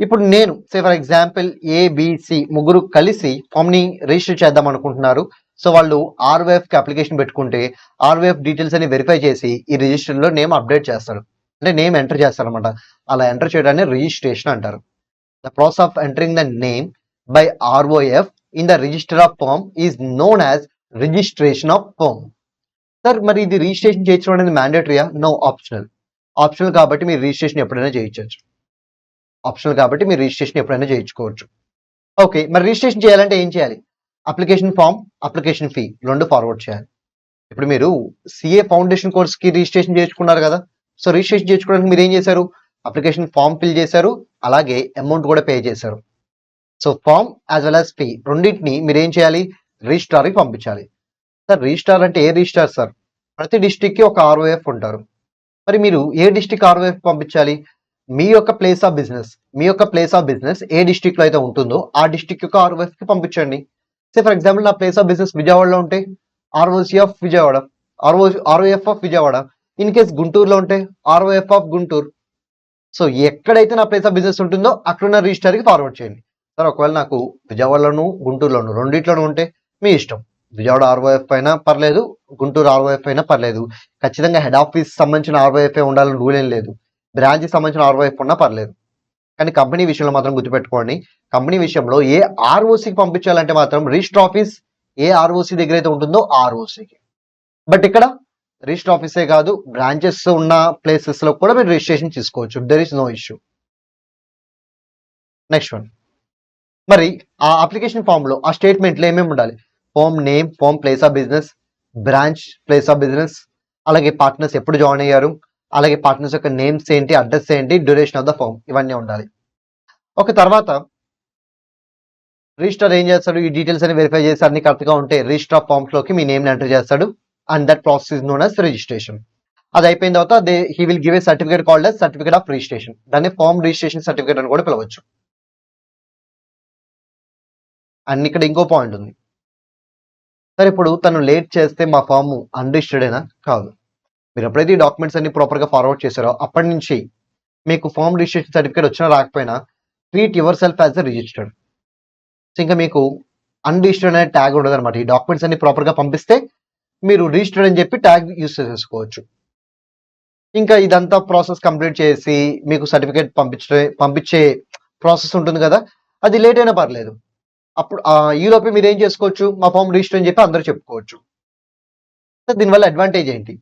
ఇప్పుడు నేను సే ఫర్ ఎగ్జాంపుల్ ఏబిసి ముగ్గురు కలిసి ఫామ్ ని రిజిస్టర్ చేద్దాం అనుకుంటున్నారు. సో వాళ్ళు ఆర్ఓఎఫ్ కి అప్లికేషన్ పెట్టుకుంటే ఆర్ఓఎఫ్ డీటెయిల్స్ అని వెరిఫై చేసి ఈ రిజిస్టర్ లో నేమ్ అప్డేట్ చేస్తాడు, అంటే నేమ్ ఎంటర్ చేస్తారు అనమాట. అలా ఎంటర్ చేయడాన్ని రిజిస్ట్రేషన్ అంటారు. The process of entering the name by ROF in the register of firm is known as registration of firm. Sir మరి ఇది రిజిస్ట్రేషన్ చేయించడం అనేది మ్యాండేటరీయా? No, optional. ఆప్షనల్ కాబట్టి మీరు రిజిస్ట్రేషన్ ఎప్పుడైనా చేయించవచ్చు. ఆప్షనల్ కాబట్టి మీరు రిజిస్ట్రేషన్ ఎప్పుడైనా చేయించుకోవచ్చు. ఓకే, మరి రిజిస్ట్రేషన్ చేయాలంటే ఏం చేయాలి? అప్లికేషన్ ఫామ్, అప్లికేషన్ ఫీ రెండు ఫార్వర్డ్ చేయాలి. ఇప్పుడు మీరు సిఏ ఫౌండేషన్ కోర్స్ కి రిజిస్ట్రేషన్ చేసుకున్నారు కదా, సో రిజిస్ట్రేషన్ చేసుకోవడానికి మీరు ఏం చేశారు? అప్లికేషన్ ఫామ్ ఫిల్ చేశారు, అలాగే అమౌంట్ కూడా పే చేశారు. So form as well as fee రెండింటిని మీరు ఏం చేయాలి? రిజిస్ట్రార్కి పంపించాలి. సార్ రిజిస్ట్రార్ అంటే ఏ రిజిస్ట్రార్ సార్? ప్రతి డిస్టిక్ కి ఒక ఆర్ఓఎఫ్ ఉంటారు. మరి మీరు ఏ డిస్టిక్ ఆర్ఓఎఫ్ పంపించాలి? మీ యొక్క place of business A district లో అయితే ఉంటుందో ఆ డిస్టిక్ యొక్క ఆర్ఓఎఫ్ కి పంపించండి. సే ఫర్ ఎగ్జాంపుల్ నా ప్లేస్ ఆఫ్ బిజినెస్ విజయవాడలో ఉంటే ROC of Vijayawada, ROF of Vijayawada. In case గుంటూరులో ఉంటే ఆర్ఓఎఫ్ ఆఫ్ గుంటూరు. సో ఎక్కడైతే నా ప్లేస్ ఆఫ్ బిజినెస్ ఉంటుందో అక్కడున్న రిజిస్టర్ కి ఫార్వర్డ్ చేయండి. సార్ ఒకవేళ నాకు విజయవాడలోను గుంటూరులోను రెండిట్లోనూ ఉంటే మీ ఇష్టం, విజయవాడ ఆర్ఓఎఫ్ అయినా పర్లేదు, గుంటూరు ఆర్ఓఎఫ్ అయినా పర్లేదు. ఖచ్చితంగా హెడ్ ఆఫీస్ సంబంధించిన ఆర్ఓఎఫ్ ఉండాలని రూల్ ఏం లేదు, బ్రాంచ్ సంబంధించిన ఆర్ఓఎఫ్ ఉన్నా పర్లేదు. కానీ కంపెనీ విషయంలో మాత్రం గుర్తుపెట్టుకోండి, కంపెనీ విషయంలో ఏ ఆర్ఓసికి పంపించాలంటే మాత్రం రిజిస్టర్ ఆఫీస్ ఏ ఆర్ఓసి దగ్గర అయితే ఉంటుందో ఆర్ఓసికి. బట్ ఇక్కడ రిజిస్టర్ ఆఫీసే కాదు, బ్రాంచెస్ ఉన్న ప్లేసెస్ లో కూడా మీరు రిజిస్ట్రేషన్ తీసుకోవచ్చు, there is no issue. Next one, మరి ఆ అప్లికేషన్ ఫామ్ లో ఆ స్టేట్మెంట్లు ఏమేమి ఉండాలి? Firm name, firm place of business, branch place of business, అలాగే పార్ట్నర్స్ ఎప్పుడు జాయిన్ అయ్యారు, అలాగే పార్ట్నర్స్ యొక్క నేమ్స్ ఏంటి, అడ్రస్ ఏంటి, డ్యూరేషన్ ఆఫ్ ద ఫామ్, ఇవన్నీ ఉండాలి. ఒక తర్వాత రిజిస్టర్ ఏం చేస్తాడు? ఈ డీటెయిల్స్ అని వెరిఫై చేసి అన్ని కరెక్ట్ గా ఉంటే రిజిస్టర్ ఆఫ్ ఫామ్స్ లోకి మీ నేమ్ ఎంటర్ చేస్తాడు, and that process is known as registration. అది అయిపోయిన తర్వాత he will give a certificate called as certificate of registration. దాన్ని ఫామ్ రిజిస్ట్రేషన్ సర్టిఫికేట్ అని కూడా పిలవచ్చు. అండ్ ఇక్కడ ఇంకో పాయింట్ ఉంది. సరే ఇప్పుడు తను లేట్ చేస్తే మా ఫామ్ అన్రిజిస్టర్డ్ అయినా కాదు. మీరు ఎప్పుడైతే ఈ డాక్యుమెంట్స్ అన్ని ప్రాపర్ గా ఫార్వర్డ్ చేశారో అప్పటి నుంచి మీకు ఫామ్ రిజిస్ట్రేషన్ సర్టిఫికేట్ వచ్చినా రాకపోయినా treat your self as a registered. ఇంకా మీకు అన్రిజిస్టర్డ్ అనే ట్యాగ్ ఉండదు అనమాట. ఈ డాక్యుమెంట్స్ అన్ని ప్రాపర్ గా పంపిస్తే మీరు రిజిస్టర్డ్ అని చెప్పి ట్యాగ్ యూస్ చేసేసుకోవచ్చు. ఇంకా ఇదంతా ప్రాసెస్ కంప్లీట్ చేసి మీకు సర్టిఫికేట్ పంపించే ప్రాసెస్ ఉంటుంది కదా, అది లేట్ అయినా పర్లేదు. అప్పుడు ఈలోపే మీరు ఏం చేసుకోవచ్చు, మా ఫామ్ రిజిస్టర్ అని చెప్పి అందరూ చెప్పుకోవచ్చు. దీనివల్ల అడ్వాంటేజ్ ఏంటి?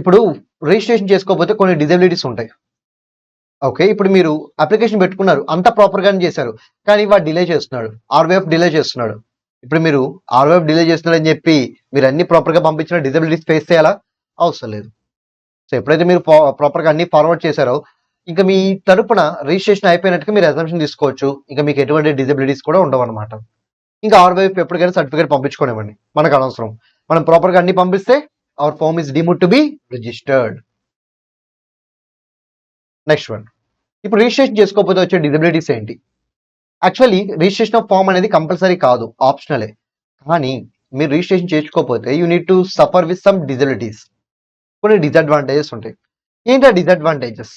ఇప్పుడు రిజిస్ట్రేషన్ చేసుకోకపోతే కొన్ని డిజబిలిటీస్ ఉంటాయి. ఓకే, ఇప్పుడు మీరు అప్లికేషన్ పెట్టుకున్నారు, అంతా ప్రాపర్గానే చేశారు, కానీ వాడు డిలే చేస్తున్నాడు, ఆర్వైఎఫ్ డిలే చేస్తున్నాడు. ఇప్పుడు మీరు ఆర్వైఎఫ్ డిలే చేస్తున్నాడు అని చెప్పి మీరు అన్ని ప్రాపర్గా పంపించిన డిజబిలిటీస్ ఫేస్ చేయాలా? అవసరం లేదు. సో ఎప్పుడైతే మీరు ప్రాపర్గా అన్ని ఫార్వర్డ్ చేశారో ఇంకా మీ తరపున రిజిస్ట్రేషన్ అయిపోయినట్టుగా మీరు అసంప్షన్ తీసుకోవచ్చు. ఇంకా మీకు ఎటువంటి డిజబిలిటీస్ కూడా ఉండవు అనమాట. ఇంకా ఆర్వైఎఫ్ ఎప్పటికైనా సర్టిఫికేట్ పంపించుకోనివ్వండి, మనకు అనవసరం. మనం ప్రాపర్గా అన్ని పంపిస్తే our firm is deemed to be registered. Next one, ఇప్పుడు రిజిస్ట్రేషన్ చేసుకోకపోతే వచ్చే డిజబిలిటీస్ ఏంటి? యాక్చువల్లీ రిజిస్ట్రేషన్ ఆఫ్ ఫామ్ అనేది కంపల్సరీ కాదు, ఆప్షనలే. కానీ మీరు రిజిస్ట్రేషన్ చేసుకోకపోతే you need to suffer with some disabilities. కొన్ని డిసడ్వాంటేజెస్ ఉంటాయి. ఏంటి ఆ డిసడ్వాంటేజెస్?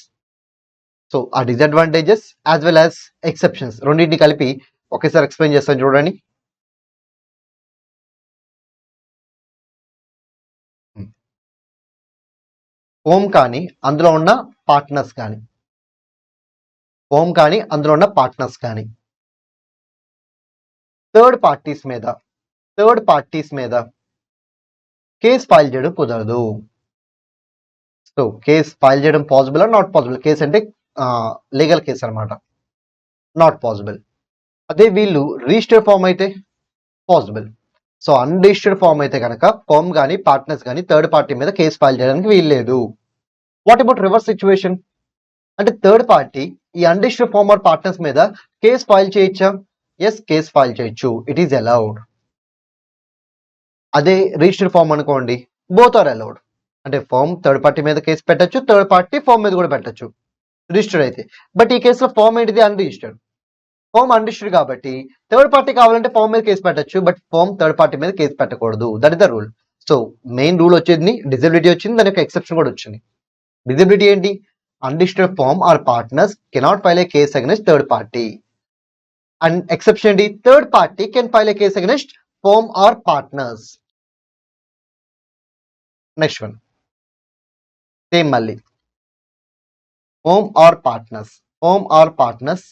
సో ఆ disadvantages as well as exceptions రెండింటిని కలిపి ఒకేసారి ఎక్స్ప్లెయిన్ చేస్తాను చూడండి. ఫోమ్ కానీ అందులో ఉన్న పార్ట్నర్స్ కానీ థర్డ్ పార్టీస్ మీద కేసు ఫైల్ చేయడం కుదరదు. సో కేసు ఫైల్ చేయడం possible are not possible? Case అంటే లీగల్ కేసు అనమాట, నాట్ పాసిబుల్. అదే వీళ్ళు రిజిస్టర్ ఫామ్ అయితే పాసిబుల్. సో అన్రిజిస్టర్డ్ ఫామ్ అయితే కనుక ఫామ్ కానీ పార్ట్నర్స్ కానీ థర్డ్ పార్టీ మీద కేసు ఫైల్ చేయడానికి వీల్లేదు. What about reverse situation? అంటే థర్డ్ పార్టీ ఈ అన్రిజిస్టర్డ్ ఫామ్ ఆర్ పార్ట్నర్స్ మీద కేసు ఫైల్ చేయొచ్చా? ఎస్, కేసు ఫైల్ చేయొచ్చు, ఇట్ ఈస్ అలౌడ్. అదే రిజిస్టర్డ్ ఫామ్ అనుకోండి, బోత్ ఆర్ అలౌడ్. అంటే ఫామ్ థర్డ్ పార్టీ మీద కేసు పెట్టచ్చు, థర్డ్ పార్టీ ఫామ్ మీద కూడా పెట్టచ్చు రిజిస్టర్డ్ అయితే. బట్ ఈ కేసులో ఫామ్ ఏంటిది? అన్రిజిస్టర్డ్. ఫామ్ అన్రిజిస్టర్డ్ కాబట్టి థర్డ్ పార్టీ కావాలంటే ఫామ్ మీద కేసు పెట్టచ్చు, బట్ ఫామ్ థర్డ్ పార్టీ మీద కేసు పెట్టకూడదు. That is the rule. So main rule వచ్చేది డిజబిలిటీ వచ్చింది, దాని యొక్క ఎక్సెప్షన్ కూడా వచ్చింది. డిజబిలిటీ ఏంటి? Unregistered firm or partners cannot file a case against third party. And exception ఏంటి? Third party can file a case against firm or partners. Next one, same మళ్ళీ firm or partners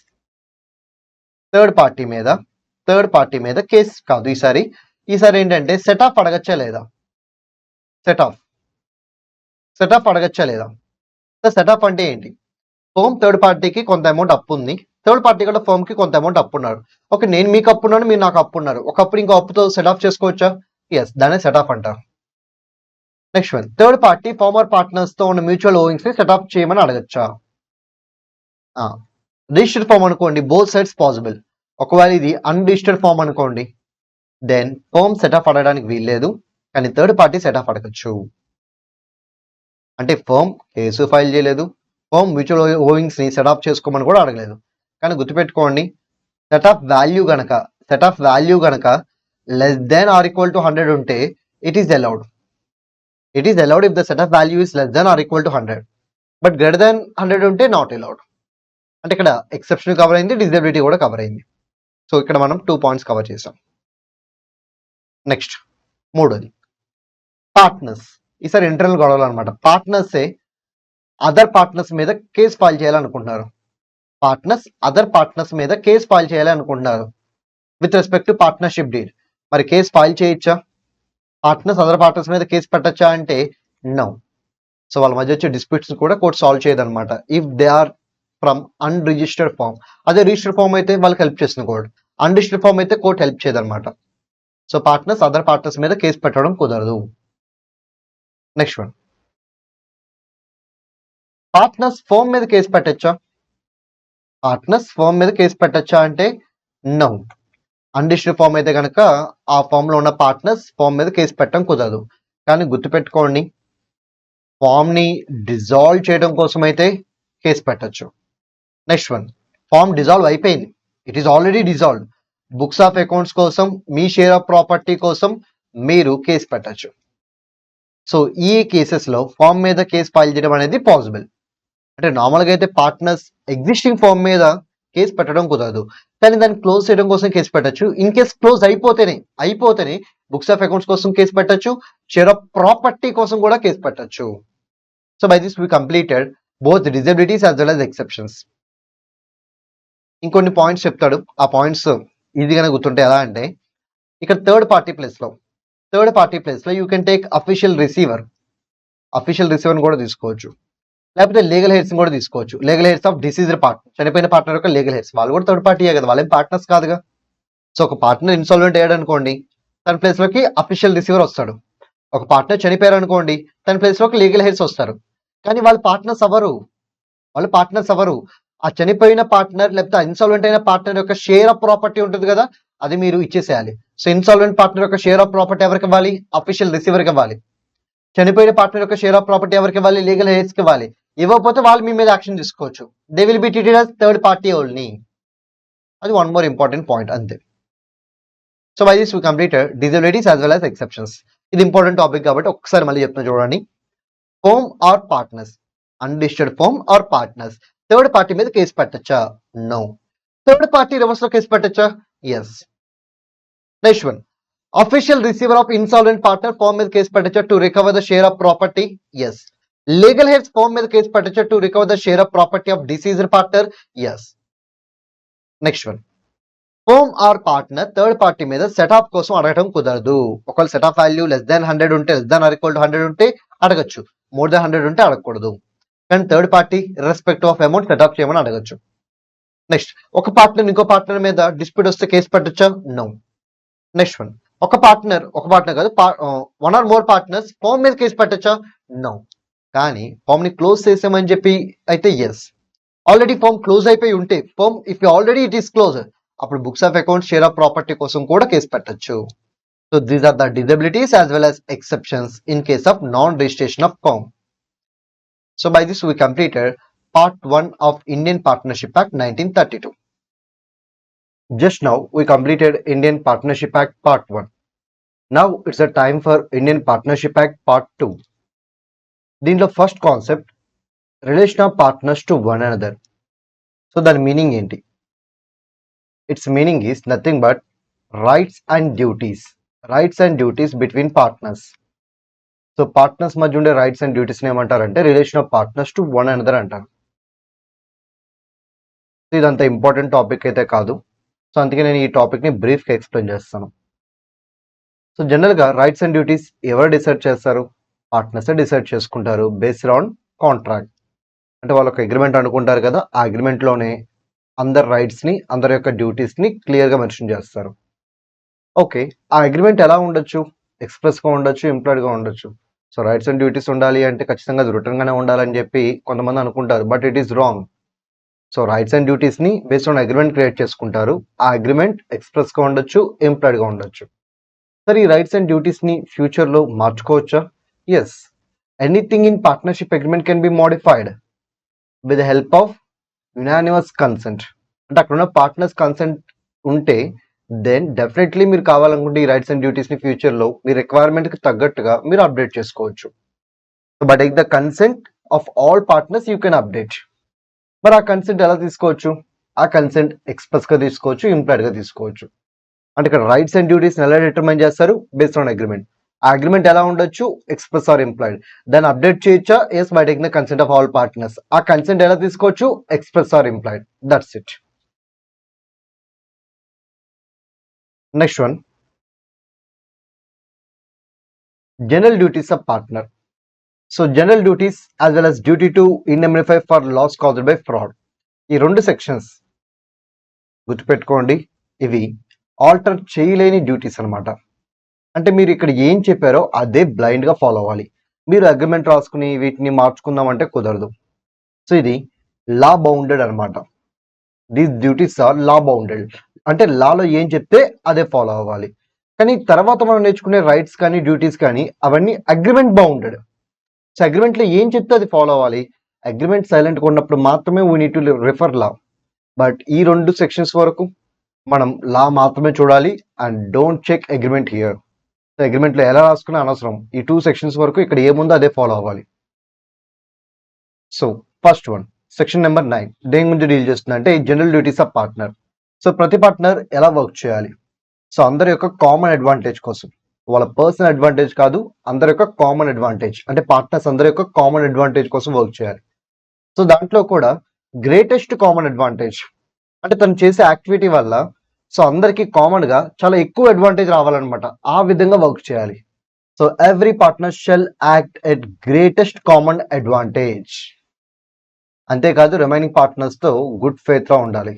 third party మీద case కాదు. ఈసారి ఏంటంటే set of అడగచ్చా లేదా? Set of అడగచ్చా లేదా? Set of అంటే ఏంటి? ఫామ్ థర్డ్ పార్టీకి కొంత అమౌంట్ అప్పు ఉంది, థర్డ్ పార్టీ కూడా ఫామ్ కి కొంత అమౌంట్ అప్పు ఉన్నారు. ఓకే, నేను మీకు అప్పు ఉన్నాను, మీరు నాకు అప్పు ఉన్నారు, ఒకప్పుడు ఇంకో అప్పుతో సెట్ ఆఫ్ చేసుకోవచ్చా? ఎస్, దాన్ని సెట్ ఆఫ్ అంటారు. Next one, third party firm or partners తో ఉన్న మ్యూచువల్ ఓవింగ్స్ ని సెట్ ఆఫ్ చేయమని అడగచ్చా? రిజిస్టర్డ్ ఫామ్ అనుకోండి, బోత్ సైడ్స్ పాసిబుల్. ఒకవేళ ఇది అన్రిజిస్టర్డ్ ఫామ్ అనుకోండి, దెన్ ఫామ్ సెట్ ఆఫ్ అడగడానికి వీల్లేదు, కానీ థర్డ్ పార్టీ సెట్ ఆఫ్ అడగచ్చు. అంటే ఫామ్ కేసు ఫైల్ చేయలేదు, ఫామ్ మ్యూచువల్ ఓవింగ్స్ ని సెట్ ఆఫ్ చేసుకోమని కూడా అడగలేదు. కానీ గుర్తుపెట్టుకోండి, సెట్ ఆఫ్ వాల్యూ గనక less than or equal to 100 ఉంటే it is allowed. If the set off value is less than or equal to 100, but greater than 100 ఉంటే నాట్ అలౌడ్. అంటే ఇక్కడ ఎక్సెప్షన్ కవర్ అయింది, డిజబిలిటీ కూడా కవర్ అయింది. So ఇక్కడ మనం 2 పాయింట్స్ కవర్ చేసాం. నెక్స్ట్ మూడోది, పార్ట్నర్స్. ఈసారి ఇంటర్నల్ గొడవలు అనమాట. పార్ట్నర్సే అదర్ పార్ట్నర్స్ మీద కేసు ఫైల్ చేయాలనుకుంటున్నారు. With respect to partnership deed. మరి కేసు ఫైల్ చేయొచ్చా? పార్ట్నర్స్ అదర్ పార్ట్నర్స్ మీద కేసు పెట్టచ్చా అంటే నో. సో వాళ్ళ మధ్య వచ్చే డిస్ప్యూట్స్ కూడా కోర్టు సాల్వ్ చేయదన్నమాట, if they are from unregistered firm. అదే రిజిస్టర్డ్ ఫామ్ అయితే వాళ్ళకి హెల్ప్ చేస్తుంది కోర్టు, అన్రిజిస్టర్డ్ ఫామ్ అయితే కోర్టు హెల్ప్ చేయదన్నమాట. సో పార్ట్నర్స్ అదర్ పార్ట్నర్స్ మీద కేసు పెట్టడం కుదరదు. నెక్స్ట్ వన్, పార్ట్నర్స్ ఫామ్ మీద కేసు పెట్టచ్చా అంటే నో. అన్రిజిస్టర్డ్ ఫామ్ అయితే కనుక ఆ ఫామ్ లో ఉన్న పార్ట్నర్స్ ఫామ్ మీద కేసు పెట్టడం కుదరదు. కానీ గుర్తుపెట్టుకోండి, ఫామ్ ని డిజాల్వ్ చేయడం కోసం అయితే కేసు పెట్టచ్చు. నెక్స్ట్ వన్, ఫామ్ డిజాల్వ్ అయిపోయింది, it is already dissolved. Books of accounts కోసం, మీ షేర్ ఆఫ్ ప్రాపర్టీ కోసం మీరు కేసు పెట్టచ్చు. సో ఈ కేసెస్ లో ఫామ్ మీద కేసు ఫైల్ చేయడం అనేది పాసిబుల్. అంటే నార్మల్గా అయితే పార్ట్నర్స్ ఎగ్జిస్టింగ్ ఫామ్ మీద కేసు పెట్టడం కుదరదు, కానీ దాన్ని క్లోజ్ చేయడం కోసం కేసు పెట్టచ్చు. ఇన్ కేస్ క్లోజ్ అయిపోతేనే బుక్స్ ఆఫ్ అకౌంట్స్ కోసం కేసు పెట్టచ్చు, షేర్ ఆఫ్ ప్రాపర్టీ కోసం కూడా కేసు పెట్టచ్చు. So by this we completed both disabilities as well as exceptions. ఇంకొన్ని పాయింట్స్ చెప్తాడు, ఆ పాయింట్స్ ఈజీగానే గుర్తుంటే ఎలా అంటే ఇక్కడ థర్డ్ పార్టీ ప్లేస్లో you can take official receiver కూడా తీసుకోవచ్చు, లేకపోతే లీగల్ హెడ్స్ కూడా తీసుకోవచ్చు. Legal heads of deceased partner, చనిపోయిన పార్ట్నర్ యొక్క లీగల్ హెడ్స్, వాళ్ళు కూడా థర్డ్ పార్టీయే కదా, వాళ్ళేం పార్ట్నర్స్ కాదుగా. సో ఒక పార్ట్నర్ ఇన్సాల్వెంట్ అయ్యాడు అనుకోండి, తన ప్లేస్ లోకి అఫీషియల్ రిసీవర్ వస్తాడు. ఒక పార్ట్నర్ చనిపోయారు అనుకోండి, తన ప్లేస్ లోకి లీగల్ హెడ్స్ వస్తారు. కానీ వాళ్ళు పార్ట్నర్స్ అవ్వరు. ఆ చనిపోయిన పార్ట్నర్ లేకపోతే ఇన్సాల్వెంట్ అయిన పార్ట్నర్ యొక్క షేర్ ఆఫ్ ప్రాపర్టీ ఉంటుంది కదా, అది మీరు ఇచ్చేసేయాలి. సో ఇన్సాల్వెంట్ పార్ట్నర్ యొక్క షేర్ ఆఫ్ ప్రాపర్టీ ఎవరికి ఇవ్వాలి? అఫీషియల్ రిసీవర్కి ఇవ్వాలి. చనిపోయిన పార్ట్నర్ యొక్క షేర్ ఆఫ్ ప్రాపర్టీ ఎవరికి ఇవ్వాలి? లీగల్ హెడ్స్కి ఇవ్వాలి. ఇవ్వకపోతే వాళ్ళు మీ మీద యాక్షన్ తీసుకోవచ్చు. They will be treated as third party only. అది వన్ మోర్ ఇంపార్టెంట్ పాయింట్ అంతే. So by this we completed disabilities as well as exceptions. ఇది ఇంపార్టెంట్ టాపిక్ కాబట్టి ఒకసారి మళ్ళీ చెప్తున్నా చూడండి. Firm or partners, unregistered firm or partners third party మీద case పెట్టచ్చా? నో. థర్డ్ పార్టీ రివర్స్ లో కేసు పెట్టచ్చా? Yes. Next one, official receiver of insolvent partner firm మీద కేసు పెట్టచ్చా to recover the share of property? Yes. Legal heads firm మీద case పెట్టచ్చా to recover the share of property of deceased partner? Yes. Next one, firm or partner third party మీద set off కోసం అడగటం కుదరదు. ఒకవేళ set off value less than 100 ఉంటే, less than or equal to 100 ఉంటే అడగచ్చు, మోర్ దాన్ 100 ఉంటే అడగకూడదు. కానీ third party respect of amount set off చేయమని అడగచ్చు. నెక్స్ట్, ఒక పార్ట్నర్ ఇంకో పార్ట్నర్ మీద డిస్ప్యూట్ వస్తే కేసు పెట్టచ్చా? నో. నెక్స్ట్ వన్, ఒక పార్ట్నర్ కాదు, one or more partners firm మీద కేసు పెట్టచ్చా? నో. కానీ ఫామ్ ని క్లోజ్ చేసామని చెప్పి అయితే ఎస్. ఆల్రెడీ ఫామ్ క్లోజ్ అయిపోయి ఉంటే, firm if already it is close, అప్పుడు books of account share of property కోసం కూడా కేసు పెట్టచ్చు. So these are the disabilities as well as exceptions in case of non registration of firm. So by this we completed part 1 of Indian Partnership Act 1932. Just now we completed Indian Partnership Act part 1. Now it's a time for Indian Partnership Act part 2. దీనిలో first concept relation of partners to one another. So దాని meaning ఏంటి? It's meaning is nothing but rights and duties between partners. So partners మధ్య ఉండే rights and duties ఏమంటారంటే relation of partners to one another అంటారు. ఇదంత important topic అయితే కాదు, so అందుకే నేను ఈ టాపిక్ని బ్రీఫ్గా ఎక్స్ప్లెయిన్ చేస్తాను. సో జనరల్గా రైట్స్ అండ్ డ్యూటీస్ ఎవరు డిసైడ్ చేస్తారు? పార్ట్నర్స్ డిసైడ్ చేసుకుంటారు బేస్డ్ ఆన్ కాంట్రాక్ట్. అంటే వాళ్ళు ఒక అగ్రిమెంట్ అనుకుంటారు కదా, ఆ అగ్రిమెంట్లోనే అందరి రైట్స్ని, అందరి యొక్క డ్యూటీస్ని క్లియర్గా మెన్షన్ చేస్తారు. ఓకే, ఆ అగ్రిమెంట్ ఎలా ఉండొచ్చు? ఎక్స్ప్రెస్గా ఉండొచ్చు, ఇంప్లాయిడ్గా ఉండొచ్చు. సో రైట్స్ అండ్ డ్యూటీస్ ఉండాలి అంటే ఖచ్చితంగా అది రిటర్న్గానే ఉండాలని చెప్పి కొంతమంది అనుకుంటారు, but it is wrong. So rights and డ్యూటీస్ని బేస్డ్ ఆన్ అగ్రిమెంట్ క్రియేట్ చేసుకుంటారు. ఆ అగ్రిమెంట్ ఎక్స్ప్రెస్గా ఉండొచ్చు, ఇంప్లాయిడ్గా ఉండొచ్చు. సరే, ఈ రైట్స్ అండ్ డ్యూటీస్ని ఫ్యూచర్లో మార్చుకోవచ్చా? Yes. Anything in partnership agreement can be modified with the help of unanimous consent. అంటే అక్కడున్న పార్ట్నర్స్ కన్సెంట్ ఉంటే దెన్ డెఫినెట్లీ మీరు కావాలనుకుంటే ఈ రైట్స్ అండ్ డ్యూటీస్ని ఫ్యూచర్లో మీ రిక్వైర్మెంట్కి తగ్గట్టుగా మీరు అప్డేట్ చేసుకోవచ్చు. But the consent of all partners you can update. మరి ఆ కన్సెంట్ ఎలా తీసుకోవచ్చు? ఆ కన్సెంట్ ఎక్స్ప్రెస్గా తీసుకోవచ్చు, ఇంప్లాయిడ్గా తీసుకోవచ్చు. అంటే ఇక్కడ రైట్స్ అండ్ డ్యూటీస్ని ఎలా డిటర్మైన్ చేస్తారు? Based on agreement. ఆ అగ్రిమెంట్ ఎలా ఉండొచ్చు? Express or implied. దాన్ని అప్డేట్ చేయొచ్చా? Yes, by taking the consent of all partners. ఆ కన్సెంట్ ఎలా తీసుకోవచ్చు? Express or implied. That's it. Next one, general duties of partner. So general duties as well as duty to indemnify for loss caused by fraud. ఈ రెండు sections గుర్తుపెట్టుకోండి, ఇవి alter చేయలేని duties అనమాట. అంటే మీరు ఇక్కడ ఏం చెప్పారో అదే బ్లైండ్గా ఫాలో అవ్వాలి. మీరు అగ్రిమెంట్ రాసుకుని వీటిని మార్చుకుందామంటే కుదరదు. సో ఇది లా బౌండెడ్ అనమాట. These duties are law bounded. అంటే లాలో ఏం చెప్తే అదే ఫాలో అవ్వాలి. కానీ తర్వాత మనం నేర్చుకునే రైట్స్ కానీ డ్యూటీస్ కానీ అవన్నీ అగ్రిమెంట్ బౌండెడ్. సో అగ్రిమెంట్లో ఏం చెప్తే అది ఫాలో అవ్వాలి. అగ్రిమెంట్ సైలెంట్గా ఉన్నప్పుడు మాత్రమే we need to refer law. But ఈ రెండు సెక్షన్స్ వరకు మనం లా మాత్రమే చూడాలి and don't check agreement here. So అగ్రిమెంట్లో ఎలా రాసుకునే అనవసరం. ఈ 2 సెక్షన్స్ వరకు ఇక్కడ ఏముందో అదే ఫాలో అవ్వాలి. So first one, section number 9 దేని గురించి డీల్ చేస్తుంది అంటే general duties of partner. So ప్రతి పార్ట్నర్ ఎలా వర్క్ చేయాలి? సో అందరి యొక్క కామన్ అడ్వాంటేజ్ కోసం వాళ్ళ పర్సనల్ అడ్వాంటేజ్ కాదు, అందరి యొక్క కామన్ అడ్వాంటేజ్, అంటే పార్ట్నర్స్ అందరి యొక్క కామన్ అడ్వాంటేజ్ కోసం వర్క్ చేయాలి. సో దాంట్లో కూడా గ్రేటెస్ట్ కామన్ అడ్వాంటేజ్ అంటే తను చేసే యాక్టివిటీ వల్ల సో అందరికి కామన్ గా చాలా ఎక్కువ అడ్వాంటేజ్ రావాలన్నమాట. ఆ విధంగా వర్క్ చేయాలి. So every partner shall act at greatest common advantage. అంతేకాదు రిమైనింగ్ పార్ట్నర్స్ తో గుడ్ ఫెయిత్ లో ఉండాలి.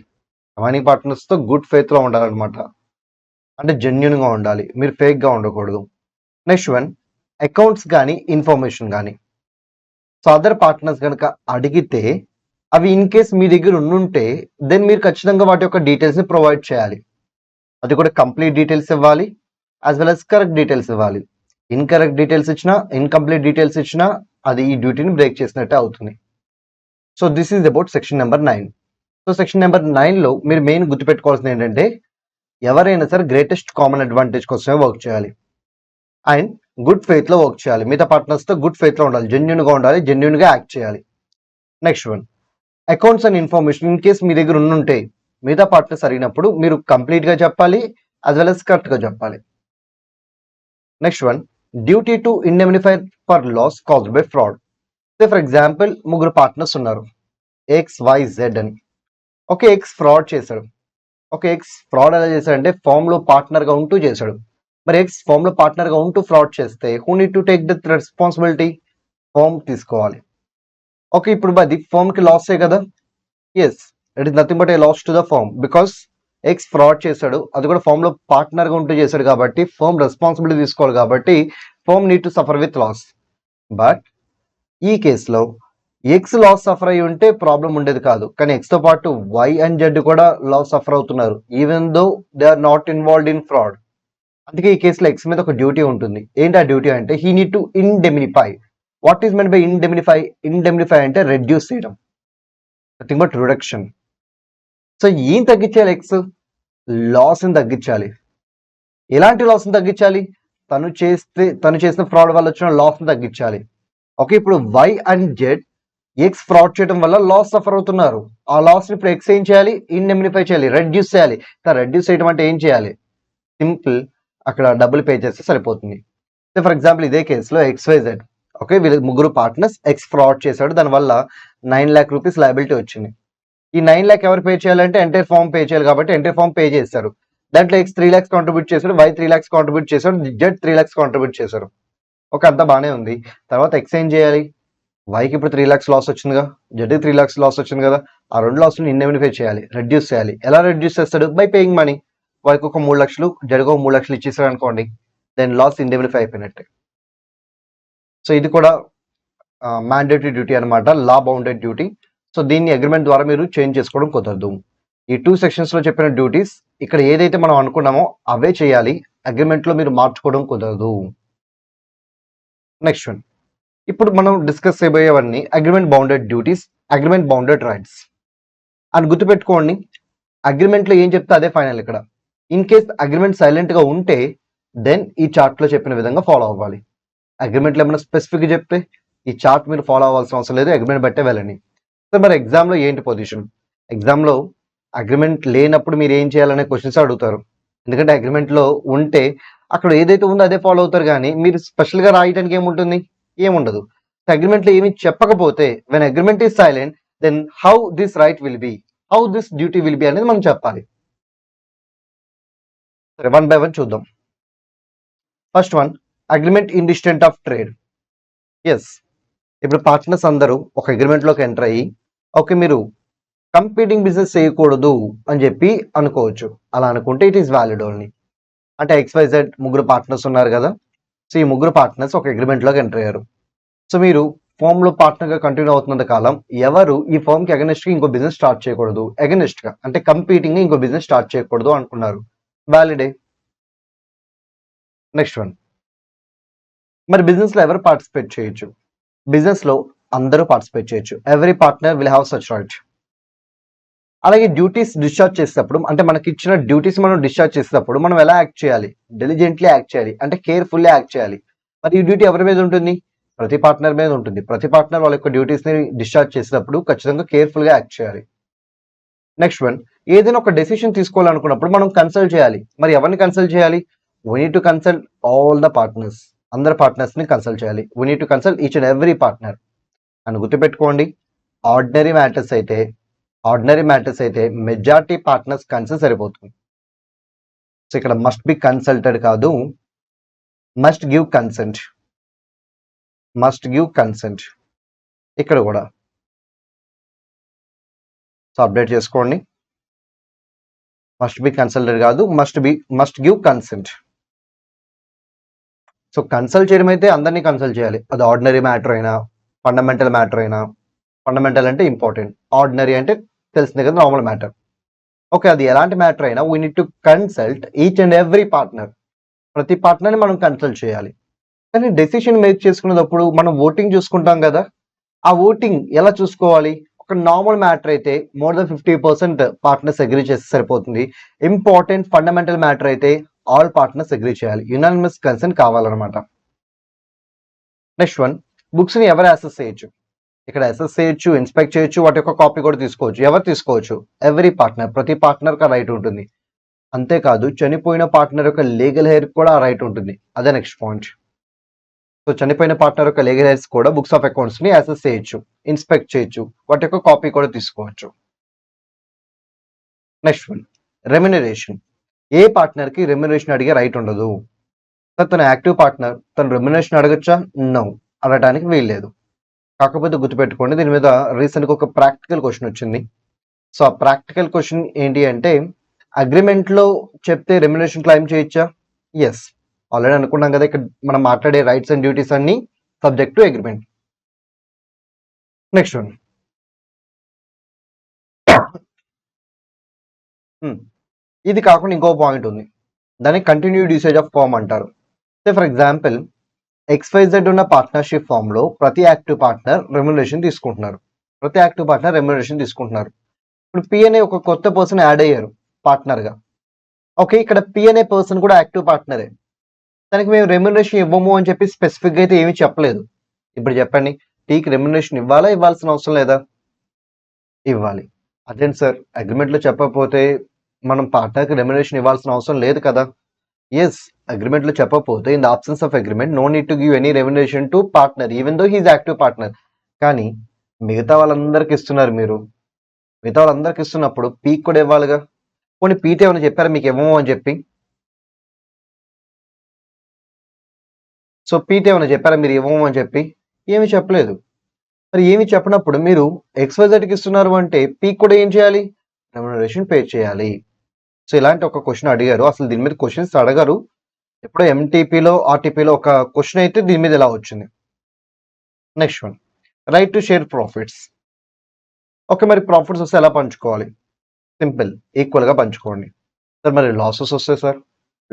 రిమైనింగ్ పార్ట్నర్స్ తో గుడ్ ఫెయిత్ లో ఉండాలన్నమాట. అంటే జెన్యున్ గా ఉండాలి, మీరు ఫేక్ గా ఉండకూడదు. నెక్స్ట్ వన్, అకౌంట్స్ కానీ ఇన్ఫర్మేషన్ కానీ సో అదర్ పార్ట్నర్స్ కనుక అడిగితే అవి ఇన్ కేస్ మీ దగ్గర ఉండుంటే దెన్ మీరు ఖచ్చితంగా వాటి యొక్క డీటెయిల్స్ ని ప్రొవైడ్ చేయాలి. అది కూడా కంప్లీట్ డీటెయిల్స్ ఇవ్వాలి, as well as correct details ఇవ్వాలి. ఇన్కరెక్ట్ డీటెయిల్స్ ఇచ్చినా, ఇన్కంప్లీట్ డీటెయిల్స్ ఇచ్చినా అది ఈ డ్యూటీని బ్రేక్ చేసినట్టే అవుతుంది. So this is about section number 9. సో సెక్షన్ నెంబర్ 9లో మీరు మెయిన్ గుర్తుపెట్టుకోవాల్సింది ఏంటంటే ఎవరైనా సరే గ్రేటెస్ట్ కామన్ అడ్వాంటేజ్ కోసమే వర్క్ చేయాలి అండ్ గుడ్ ఫెయిత్ లో వర్క్ చేయాలి. మిగతా పార్ట్నర్స్ తో గుడ్ ఫెయిత్ లో ఉండాలి, జెన్యున్ గా ఉండాలి, జెన్యున్ గా యాక్ట్ చేయాలి. Next one, accounts and information in case మీ దగ్గర ఉండుంటే మిగతా పార్ట్నర్స్ అడిగినప్పుడు మీరు కంప్లీట్ గా చెప్పాలి, యాజ్ వెల్ as కరెక్ట్ గా చెప్పాలి. Next one, duty to indemnify for loss caused by fraud. For example ముగ్గురు పార్ట్నర్స్ ఉన్నారు, XYZ అని. ఓకే, ఎక్స్ ఫ్రాడ్ చేశాడు. ఓకే, ఎక్స్ ఫ్రాడ్ ఎలా చేశాడంటే ఫామ్ లో పార్ట్నర్ గా ఉంటూ చేశాడు. మరి ఎక్స్ ఫామ్ లో పార్ట్నర్ గా ఉంటూ ఫ్రాడ్ చేస్తే who need to take the responsibility? Firm తీసుకోవాలి. ఓకే, ఇప్పుడు అది ఫామ్ కి లాసే కదా. Yes, it is nothing but a loss to the firm because X fraud చేశాడు, అది కూడా ఫామ్ లో పార్ట్నర్ గా ఉంటూ చేశాడు కాబట్టి ఫామ్ రెస్పాన్సిబిలిటీ తీసుకోవాలి కాబట్టి firm need to suffer with loss. But ఈ కేసులో ఎక్స్ లాస్ సఫర్ అయ్యి ఉంటే ప్రాబ్లం ఉండేది కాదు, కానీ ఎక్స్ తో పాటు వై అండ్ జెడ్ కూడా లాస్ సఫర్ అవుతున్నారు even though they are not involved in fraud. అందుకే ఈ కేసులో ఎక్స్ మీద ఒక డ్యూటీ ఉంటుంది. ఏంటి ఆ డ్యూటీ అంటే he need to indemnify. What is meant by indemnify? Indemnify అంటే రెడ్యూస్ చేయడం, నథింగ్ బట్ రిడక్షన్. సో ఏం తగ్గించాలి? ఎక్స్ లాస్ ని తగ్గించాలి. ఎలాంటి లాస్ ని తగ్గించాలి? తను చేసిన ఫ్రాడ్ వల్ల వచ్చిన లాస్ ని తగ్గించాలి. ఓకే, ఇప్పుడు Y and Z X fraud చేయడం వల్ల లాస్ సఫర్ అవుతున్నారు. ఆ లాస్ ని ఇప్పుడు ఎక్స్ ఏం చేయాలి? ఇండెమినిఫై చేయాలి, రెడ్యూస్ చేయాలి. రెడ్యూస్ చేయడం అంటే ఏం చేయాలి? సింపుల్, అక్కడ డబ్బులు పే చేస్తే సరిపోతుంది. ఫర్ ఎగ్జాంపుల్ ఇదే కేసులో XYZ, ఓకే, వీళ్ళు ముగ్గురు పార్ట్నర్స్, ఎక్స్ ఫ్రాడ్ చేశాడు, దానివల్ల 9 lakh రూపీస్ లయబిలిటీ వచ్చింది. ఈ 9 lakh ఎవరు పే చేయాలంటే ఎంటైర్ ఫామ్ పే చేయాలి కాబట్టి ఎంటైర్ ఫామ్ పే చేశారు. దాంట్లో ఎక్స్ 3 lakhs కాంట్రిబ్యూట్ చేశాడు, వై 3 lakhs కాంట్రిబ్యూట్ చేశాడు, జెడ్ 3 lakhs కాంట్రిబ్యూట్ చేశారు. ఓకే, అంతా బాగానే ఉంది. తర్వాత ఎక్స్ ఏం చేయాలి? వైకి ఇప్పుడు 3 lakhs లాస్ వచ్చిందిగా, జెడ్కి 3 lakhs లాస్ వచ్చింది కదా, ఆ 2 లాస్లు ఇండెమినిఫై చేయాలి, రెడ్యూస్ చేయాలి. ఎలా రెడ్యూస్ చేస్తాడు? By paying money. వైకి ఒక 3 lakhs, జెడ్కి ఒక 3 lakhs ఇచ్చేసాడు అనుకోండి, దెన్ లాస్ ఇండెమినిఫై అయిపోయినట్టే. సో ఇది కూడా మ్యాండేటరీ డ్యూటీ అనమాట, లా బౌండెడ్ డ్యూటీ. సో దీన్ని అగ్రిమెంట్ ద్వారా మీరు చేంజ్ చేసుకోవడం కుదరదు. ఈ 2 sections లో చెప్పిన డ్యూటీస్ ఇక్కడ ఏదైతే మనం అనుకున్నామో అవే చేయాలి, అగ్రిమెంట్ లో మీరు మార్చుకోవడం కుదరదు. నెక్స్ట్ వన్, ఇప్పుడు మనం డిస్కస్ చేయబోయేవన్నీ agreement bounded duties, agreement bounded rights అని గుర్తుపెట్టుకోండి. అగ్రిమెంట్ లో ఏం చెప్తే అదే ఫైనల్. ఇక్కడ ఇన్ కేస్ అగ్రిమెంట్ సైలెంట్ గా ఉంటే దెన్ ఈ చార్ట్ లో చెప్పిన విధంగా ఫాలో అవ్వాలి. అగ్రిమెంట్లో ఏమైనా స్పెసిఫిక్ చెప్తే ఈ చార్ట్ మీరు ఫాలో అవ్వాల్సిన అవసరం లేదు, అగ్రిమెంట్ బట్టే వెళ్ళండి. సో మరి ఎగ్జామ్లో ఏంటి పొజిషన్? ఎగ్జామ్లో అగ్రిమెంట్ లేనప్పుడు మీరు ఏం చేయాలనే క్వశ్చన్స్ అడుగుతారు. ఎందుకంటే అగ్రిమెంట్లో ఉంటే అక్కడ ఏదైతే ఉందో అదే ఫాలో అవుతారు, కానీ మీరు స్పెషల్గా రాయడానికి ఏముంటుంది? ఏముండదు. అగ్రిమెంట్లో ఏమి చెప్పకపోతే when agreement is silent then how this right will be, how this duty will be అనేది మనం చెప్పాలి. సరే, వన్ బై వన్ చూద్దాం. First one, agreement in distant of trade. Yes, ఇప్పుడు పార్ట్నర్స్ అందరూ ఒక అగ్రిమెంట్లోకి ఎంటర్ అయ్యి ఓకే మీరు కంపీటింగ్ బిజినెస్ చేయకూడదు అని చెప్పి అనుకోవచ్చు. అలా అనుకుంటే ఇట్ ఈస్ వ్యాలిడ్ ఓన్లీ. అంటే XYZ ముగ్గురు పార్ట్నర్స్ ఉన్నారు కదా, సో ఈ ముగ్గురు పార్ట్నర్స్ ఒక అగ్రిమెంట్లోకి ఎంటర్ అయ్యారు. సో మీరు ఫామ్లో పార్ట్నర్గా కంటిన్యూ అవుతున్నంత కాలం ఎవరు ఈ ఫామ్కి అగెనిస్ట్గా ఇంకో బిజినెస్ స్టార్ట్ చేయకూడదు, అగెనిస్ట్గా అంటే కంపీటింగ్ ఇంకో బిజినెస్ స్టార్ట్ చేయకూడదు అనుకున్నారు, వ్యాలిడే. నెక్స్ట్ వన్, మరి బిజినెస్లో ఎవరు పార్టిసిపేట్ చేయొచ్చు? బిజినెస్లో అందరూ పార్టిసిపేట్ చేయొచ్చు, every partner will have such right. అలాగే డ్యూటీస్ డిశ్చార్జ్ చేసేటప్పుడు, అంటే మనకి ఇచ్చిన డ్యూటీస్ మనం డిశ్చార్జ్ చేసేటప్పుడు మనం ఎలా యాక్ట్ చేయాలి? డెలిజెంట్లీ యాక్ట్ చేయాలి, అంటే కేర్ఫుల్లీ యాక్ట్ చేయాలి. మరి ఈ డ్యూటీ ఎవరి మీద ఉంటుంది? ప్రతి పార్ట్నర్ మీద ఉంటుంది. ప్రతి పార్ట్నర్ వాళ్ళ యొక్క డ్యూటీస్ని డిశ్చార్జ్ చేసేటప్పుడు ఖచ్చితంగా కేర్ఫుల్గా యాక్ట్ చేయాలి. నెక్స్ట్ వన్, ఏదైనా ఒక డెసిషన్ తీసుకోవాలనుకున్నప్పుడు మనం కన్సల్ట్ చేయాలి. మరి ఎవరిని కన్సల్ట్ చేయాలి? We need to consult all the partners, అందరు పార్ట్నర్స్ని కన్సల్ట్ చేయాలి. We need to consult each and every partner అని గుర్తుపెట్టుకోండి. ఆర్డినరీ మ్యాటర్స్ అయితే మెజారిటీ పార్ట్నర్స్ కన్సల్ట్ సరిపోతుంది. సో ఇక్కడ మస్ట్ బి కన్సల్టెడ్ కాదు, మస్ట్ గివ్ కన్సెంట్. ఇక్కడ కూడా సో అప్డేట్ చేసుకోండి. మస్ట్ బి కన్సల్టెడ్ కాదు, must give consent. So consult చేయడం అయితే అందరినీ కన్సల్ట్ చేయాలి. అది ఆర్డినరీ మ్యాటర్ అయినా, ఫండమెంటల్ మ్యాటర్ అయినా. ఫండమెంటల్ అంటే ఇంపార్టెంట్, ఆర్డినరీ అంటే తెలిసిందే కదా నార్మల్ మ్యాటర్. ఓకే, అది ఎలాంటి మ్యాటర్ అయినా we need to consult each and every partner. ప్రతి పార్ట్నర్ని మనం కన్సల్ట్ చేయాలి. కానీ డెసిషన్ మేక్ చేసుకునేటప్పుడు మనం ఓటింగ్ చూసుకుంటాం కదా, ఆ ఓటింగ్ ఎలా చూసుకోవాలి? ఒక నార్మల్ మ్యాటర్ అయితే మోర్ దెన్ 50% పార్ట్నర్స్ అగ్రీ చేస్తే సరిపోతుంది. ఇంపార్టెంట్ ఫండమెంటల్ మ్యాటర్ అయితే ఆల్ పార్ట్నర్స్ అగ్రీ చేయాలి, యునానిమస్ కన్సెంట్ కావాలన్నమాట. నెక్స్ట్ వన్, బుక్స్ని ఎవరు యాక్సెస్ చేయొచ్చు? ఇక్కడ అసెస్ చేయొచ్చు, ఇన్స్పెక్ట్ చేయొచ్చు, వాటి యొక్క కాపీ కూడా తీసుకోవచ్చు. ఎవరు తీసుకోవచ్చు? ఎవ్రీ పార్ట్నర్, ప్రతి పార్ట్నర్కి ఆ రైట్ ఉంటుంది. అంతేకాదు చనిపోయిన పార్ట్నర్ యొక్క లీగల్ హెయిర్ కూడా ఆ రైట్ ఉంటుంది. అదే నెక్స్ట్ పాయింట్. సో చనిపోయిన పార్ట్నర్ యొక్క లీగల్ హెయిర్స్ కూడా బుక్స్ ఆఫ్ అకౌంట్స్ని అసెస్ చేయొచ్చు, ఇన్స్పెక్ట్ చేయొచ్చు, వాటి యొక్క కాపీ కూడా తీసుకోవచ్చు. Next one, remuneration. ఏ పార్ట్నర్కి రెమ్యునరేషన్ అడిగే రైట్ ఉండదు. తన యాక్టివ్ పార్ట్నర్ తన రెమ్యునరేషన్ అడగచ్చా? నో, అడగడానికి వీల్లేదు. కాకపోతే గుర్తుపెట్టుకోండి, దీని మీద రీసెంట్గా ఒక ప్రాక్టికల్ క్వశ్చన్ వచ్చింది. సో ఆ ప్రాక్టికల్ క్వశ్చన్ ఏంటి అంటే, అగ్రిమెంట్లో చెప్తే రెమ్యునరేషన్ క్లెయిమ్ చేయొచ్చా? ఎస్, ఆల్రెడీ అనుకున్నాం కదా, ఇక్కడ మనం మాట్లాడే రైట్స్ అండ్ డ్యూటీస్ అన్ని subject to agreement. Next one, ఇది కాకుండా ఇంకో పాయింట్ ఉంది, దాన్ని కంటిన్యూడ్ యూసేజ్ ఆఫ్ ఫార్మ్ అంటారు. సో ఫర్ ఎగ్జాంపుల్, XYZ ఉన్న పార్ట్నర్షిప్ ఫామ్ లో ప్రతి యాక్టివ్ పార్ట్నర్ రెమ్యునరేషన్ తీసుకుంటున్నారు. ఇప్పుడు P అనే ఒక కొత్త పర్సన్ యాడ్ అయ్యారు పార్ట్నర్ గా. ఓకే, ఇక్కడ P అనే పర్సన్ కూడా యాక్టివ్ పార్ట్నరే. దానికి మేము రెమ్యునరేషన్ ఇవ్వము అని చెప్పి స్పెసిఫిక్ గా అయితే ఏమీ చెప్పలేదు. ఇప్పుడు చెప్పండి, టీకి రెమ్యునరేషన్ ఇవ్వాలా, ఇవ్వాల్సిన అవసరం లేదా? ఇవ్వాలి. అదేంటి సార్, అగ్రిమెంట్ లో చెప్పకపోతే మనం పార్ట్నర్ కి రెమ్యునరేషన్ ఇవ్వాల్సిన అవసరం లేదు కదా? ఎస్, అగ్రిమెంట్ లో చెప్పకపోతే in the absence of agreement no need to give any remuneration to partner even though he is active partner. కానీ మిగతా వాళ్ళందరికి ఇస్తున్నారు మీరు. మిగతా వాళ్ళందరికి ఇస్తున్నప్పుడు పీక్ కూడా ఇవ్వాలిగా. కొన్ని పీటీ ఏమైనా చెప్పారా మీకు ఇవ్వము అని చెప్పి? సో పీటీ ఏమైనా చెప్పారా మీరు ఇవ్వము అని చెప్పి? ఏమి చెప్పలేదు. మరి ఏమి చెప్పినప్పుడు మీరు XYZకి ఇస్తున్నారు అంటే పీక్ కూడా ఏం చేయాలి? రెమ్యునరేషన్ పే చేయాలి. సో ఇలాంటి ఒక క్వశ్చన్ అడిగారు. అసలు దీని మీద క్వశ్చన్స్ అడగరు. ఎప్పుడో ఎంటీపీలో ఆర్టీపీలో ఒక క్వశ్చన్ అయితే దీని మీద ఇలా వచ్చింది. Next one, right to share profits. Okay, మరి ప్రాఫిట్స్ వస్తే ఎలా పంచుకోవాలి? సింపుల్, ఈక్వల్గా పంచుకోండి. సార్ మరి లాసెస్ వస్తే? సార్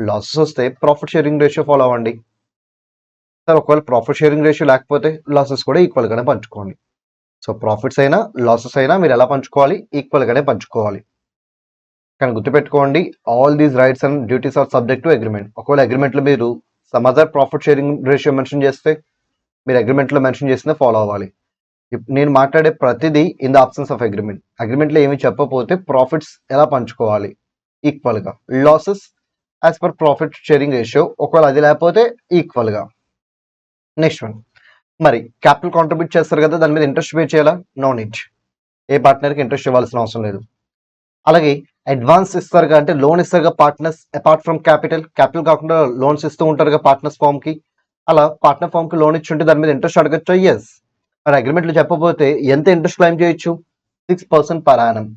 లాసెస్ వస్తే ప్రాఫిట్ షేరింగ్ రేషియో ఫాలో అవ్వండి. సార్ ఒకవేళ ప్రాఫిట్ షేరింగ్ రేషియో లేకపోతే లాసెస్ కూడా ఈక్వల్గానే పంచుకోండి. సో ప్రాఫిట్స్ అయినా లాసెస్ అయినా మీరు ఎలా పంచుకోవాలి? ఈక్వల్గానే పంచుకోవాలి. కానీ గుర్తుపెట్టుకోండి, all these rights and duties are subject to agreement. ఒకవేళ అగ్రిమెంట్లో మీరు some other profit sharing ratio mention చేస్తే మీరు అగ్రిమెంట్లో మెన్షన్ చేసిందే ఫాలో అవ్వాలి. నేను మాట్లాడే ప్రతిదీ in the absence of agreement. అగ్రిమెంట్లో ఏమి చెప్పకపోతే ప్రాఫిట్స్ ఎలా పంచుకోవాలి? ఈక్వల్గా. Losses as per profit sharing ratio, ఒకవేళ అది లేకపోతే ఈక్వల్గా. నెక్స్ట్ వన్, మరి క్యాపిటల్ కాంట్రిబ్యూట్ చేస్తారు కదా, దాని మీద ఇంట్రెస్ట్ పే చేయాలా? No need. ఏ పార్ట్నర్కి ఇంట్రెస్ట్ ఇవ్వాల్సిన అవసరం లేదు. అలాగే అడ్వాన్స్ ఇస్తారుగా, అంటే లోన్ ఇస్తారుగా పార్ట్నర్స్, అపార్ట్ ఫ్రమ్ క్యాపిటల్ కాకుండా లోన్స్ ఇస్తూ ఉంటారుగా పార్ట్నర్స్ ఫామ్ కి. అలా పార్ట్నర్ ఫామ్ కి లోన్ ఇచ్చుంటే దాని మీద ఇంట్రెస్ట్ అడగచ్చు. ఎస్, మరి అగ్రిమెంట్లో చెప్పకపోతే ఎంత ఇంట్రెస్ట్ క్లెయిమ్ చేయొచ్చు? 6% పర్ యానం.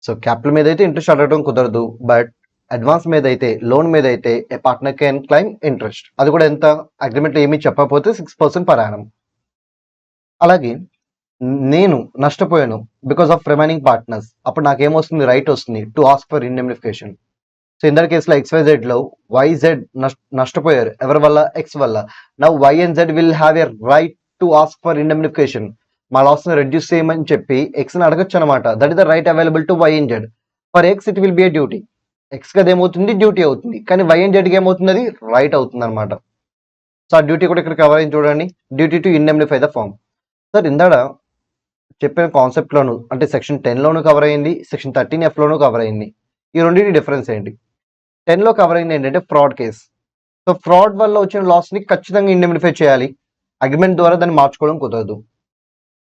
సో క్యాపిటల్ మీద అయితే ఇంట్రెస్ట్ అడగడం కుదరదు, బట్ అడ్వాన్స్ మీద అయితే, లోన్ మీద అయితే a partner can claim interest. అది కూడా ఎంత? అగ్రిమెంట్లో ఏమీ చెప్పకపోతే 6% పర్ యానం. అలాగే నేను నష్టపోయాను బికాస్ ఆఫ్ రిమైనింగ్ పార్ట్నర్స్, అప్పుడు నాకేమొస్తుంది? రైట్ వస్తుంది to ask for indemnification. So ఇందర్ కేసులో XYZ లో YZ నష్టపోయారు ఎవరి వల్ల? X వల్ల. Now Y and Z will have a right to ask for indemnification. మా లాస్ ని రెడ్యూస్ చేయమని చెప్పి X ని అడగచ్చు అనమాట. That is the right available to Y and Z. For X it will be A duty. X కి అదేమవుతుంది? Duty అవుతుంది. కానీ Y and Z కి ఏమవుతుంది? అది రైట్ అవుతుంది అనమాట. సో ఆ డ్యూటీ కూడా ఇక్కడ కవర్ అయింది చూడండి, duty to indemnify the firm. Sir ఇందాడ చెప్పిన కాన్సెప్ట్ లోను, అంటే సెక్షన్ 10 లోను కవర్ అయింది, సెక్షన్ 13F లోను కవర్ అయింది. ఈ రెండింటి డిఫరెన్స్ ఏంటి? 10లో కవర్ అయింది ఏంటంటే ఫ్రాడ్ కేస్. సో ఫ్రాడ్ వల్ల వచ్చిన లాస్ని ఖచ్చితంగా ఇండెమినిఫై చేయాలి. అగ్రిమెంట్ ద్వారా దాన్ని మార్చుకోవడం కుదరదు.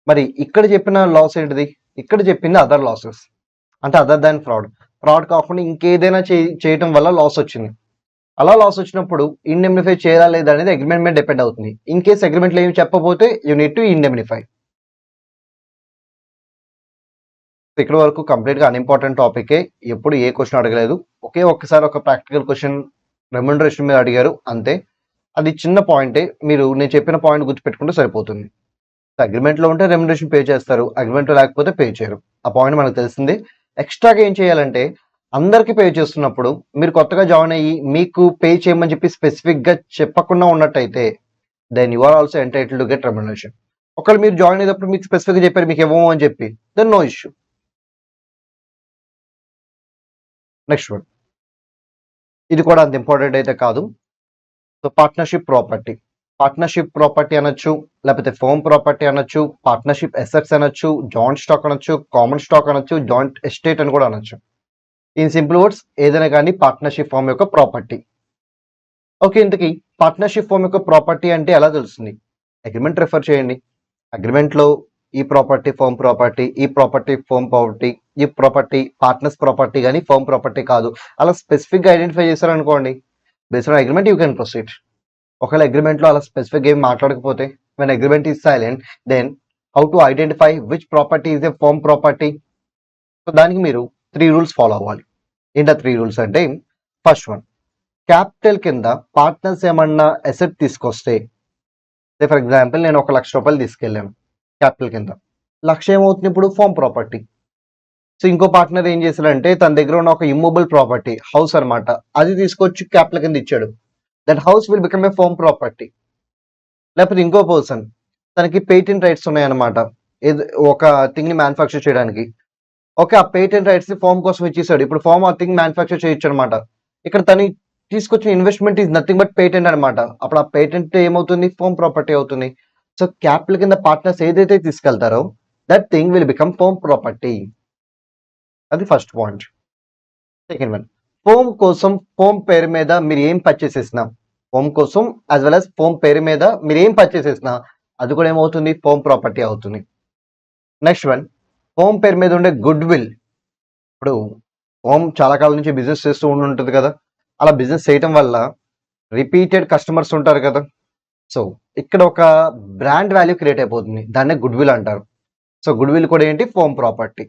మరి ఇక్కడ చెప్పిన లాస్ ఏంటిది? ఇక్కడ చెప్పింది అదర్ లాసెస్, అంటే అదర్ దాన్ ఫ్రాడ్. ఫ్రాడ్ కాకుండా ఇంకేదైనా చేయటం వల్ల లాస్ వచ్చింది. అలా లాస్ వచ్చినప్పుడు ఇండెమినిఫై చేయాలా లేదా అనేది అగ్రిమెంట్ మీద డిపెండ్ అవుతుంది. ఇన్ కేస్ అగ్రిమెంట్లో ఏమి చెప్పకపోతే యూ నీడ్ టు ఇండెమినిఫై. ఇక్కడ వరకు కంప్లీట్గా అన్ఇంపార్టెంట్ టాపికే. ఎప్పుడు ఏ క్వశ్చన్ అడగలేదు. ఒకే ఒక్కసారి ఒక ప్రాక్టికల్ క్వశ్చన్ రెమ్యునరేషన్ మీద అడిగారు అంతే. అది చిన్న పాయింటే. మీరు నేను చెప్పిన పాయింట్ గుర్తుపెట్టుకుంటే సరిపోతుంది. అగ్రిమెంట్లో ఉంటే రెమ్యునరేషన్ పే చేస్తారు, అగ్రిమెంట్లో లేకపోతే పే చేయరు. ఆ పాయింట్ మనకు తెలిసిందే. ఎక్స్ట్రాగా ఏం చేయాలంటే అందరికీ పే చేస్తున్నప్పుడు మీరు కొత్తగా జాయిన్ అయ్యి మీకు పే చేయమని చెప్పి స్పెసిఫిక్గా చెప్పకుండా ఉన్నట్టయితే then you are also entitled to get remuneration. ఒకవేళ మీరు జాయిన్ అయ్యేటప్పుడు మీకు స్పెసిఫిక్గా చెప్పారు మీకు ఇవ్వము అని చెప్పి, then no issue. Next one, ఇది కూడా అంత ఇంపార్టెంట్ అయితే కాదు. సో పార్ట్నర్షిప్ ప్రాపర్టీ అనొచ్చు, లేకపోతే ఫోమ్ ప్రాపర్టీ అనొచ్చు, పార్ట్నర్షిప్ ఎసెట్స్ అనొచ్చు, జాయింట్ స్టాక్ అనొచ్చు, కామన్ స్టాక్ అనొచ్చు, జాయింట్ ఎస్టేట్ అని కూడా అనొచ్చు. ఇన్ సింపుల్ వర్డ్స్ ఏదైనా కానీ పార్ట్నర్షిప్ ఫామ్ యొక్క ప్రాపర్టీ. ఓకే, ఇంతకీ పార్ట్నర్షిప్ ఫామ్ యొక్క ప్రాపర్టీ అంటే ఎలా తెలుస్తుంది? అగ్రిమెంట్ రెఫర్ చేయండి. అగ్రిమెంట్లో ఈ ప్రాపర్టీ ఫోమ్ ప్రాపర్టీ, ఈ ప్రాపర్టీ ఫోమ్ ప్రాపర్టీ, ఈ ప్రాపర్టీ పార్ట్నర్స్ ప్రాపర్టీ కానీ ఫోమ్ ప్రాపర్టీ కాదు, అలా స్పెసిఫిక్గా ఐడెంటిఫై చేశారనుకోండి, based on agreement you can proceed. ఒకవేళ అగ్రిమెంట్లో అలా స్పెసిఫిక్ ఏం మాట్లాడకపోతే, when agreement is silent, then how to identify which property is a firm property? So దానికి మీరు 3 రూల్స్ ఫాలో అవ్వాలి. ఏంటా 3 రూల్స్ అంటే, ఫస్ట్ వన్, క్యాపిటల్ కింద పార్ట్నర్స్ ఏమన్నా అసెట్ తీసుకొస్తే, ఫర్ ఎగ్జాంపుల్ నేను 1 లక్ష రూపాయలు తీసుకెళ్ళాను క్యాపిటల్ కింద, 1,00,000 ఏమవుతుంది ఇప్పుడు? Foam property. సో ఇంకో పార్ట్నర్ ఏం చేశాడంటే తన దగ్గర ఉన్న ఒక ఇమ్మూవబుల్ ప్రాపర్టీ హౌస్ అనమాట, అది తీసుకొచ్చి క్యాపిటల్ కింద ఇచ్చాడు. That house will become A foam property. లేకపోతే ఇంకో పర్సన్ తనకి పేటెంట్ రైట్స్ ఉన్నాయన్నమాట, ఒక థింగ్ ని మ్యానుఫ్యాక్చర్ చేయడానికి. ఓకే, ఆ పేటెంట్ రైట్స్ ని ఫామ్ కోసం ఇచ్చేసాడు. ఇప్పుడు ఫామ్ ఆ థింగ్ మ్యానుఫ్యాక్చర్ చేయొచ్చు అనమాట. ఇక్కడ తను తీసుకొచ్చిన investment is nothing but patent అనమాట. అప్పుడు ఆ పేటెంట్ ఏమవుతుంది? ఫోమ్ ప్రాపర్టీ అవుతుంది. సో క్యాపిటల్ కింద పార్ట్నర్స్ ఏదైతే తీసుకెళ్తారో that thing will become firm property. అది first point. Second one, firm కోసం ఫోమ్ పేరు మీద మీరు ఏం పర్చేస్ చేసినా, ఫోమ్ కోసం యాజ్ వెల్ యాజ్ ఫోమ్ పేరు మీద మీరు ఏం పర్చేస్ చేసినా అది కూడా ఏమవుతుంది? ఫోమ్ ప్రాపర్టీ అవుతుంది. నెక్స్ట్ వన్, ఫోమ్ పేరు మీద ఉండే గుడ్ విల్. ఇప్పుడు ఫోమ్ చాలా కాలం నుంచి బిజినెస్ చేస్తూ ఉంటుంది కదా, అలా బిజినెస్ చేయటం వల్ల రిపీటెడ్ కస్టమర్స్ ఉంటారు కదా. సో ఇక్కడ ఒక బ్రాండ్ వాల్యూ క్రియేట్ అయిపోతుంది, దాన్నే గుడ్ విల్ అంటారు. సో గుడ్ విల్ కూడా ఏంటి? Foam property.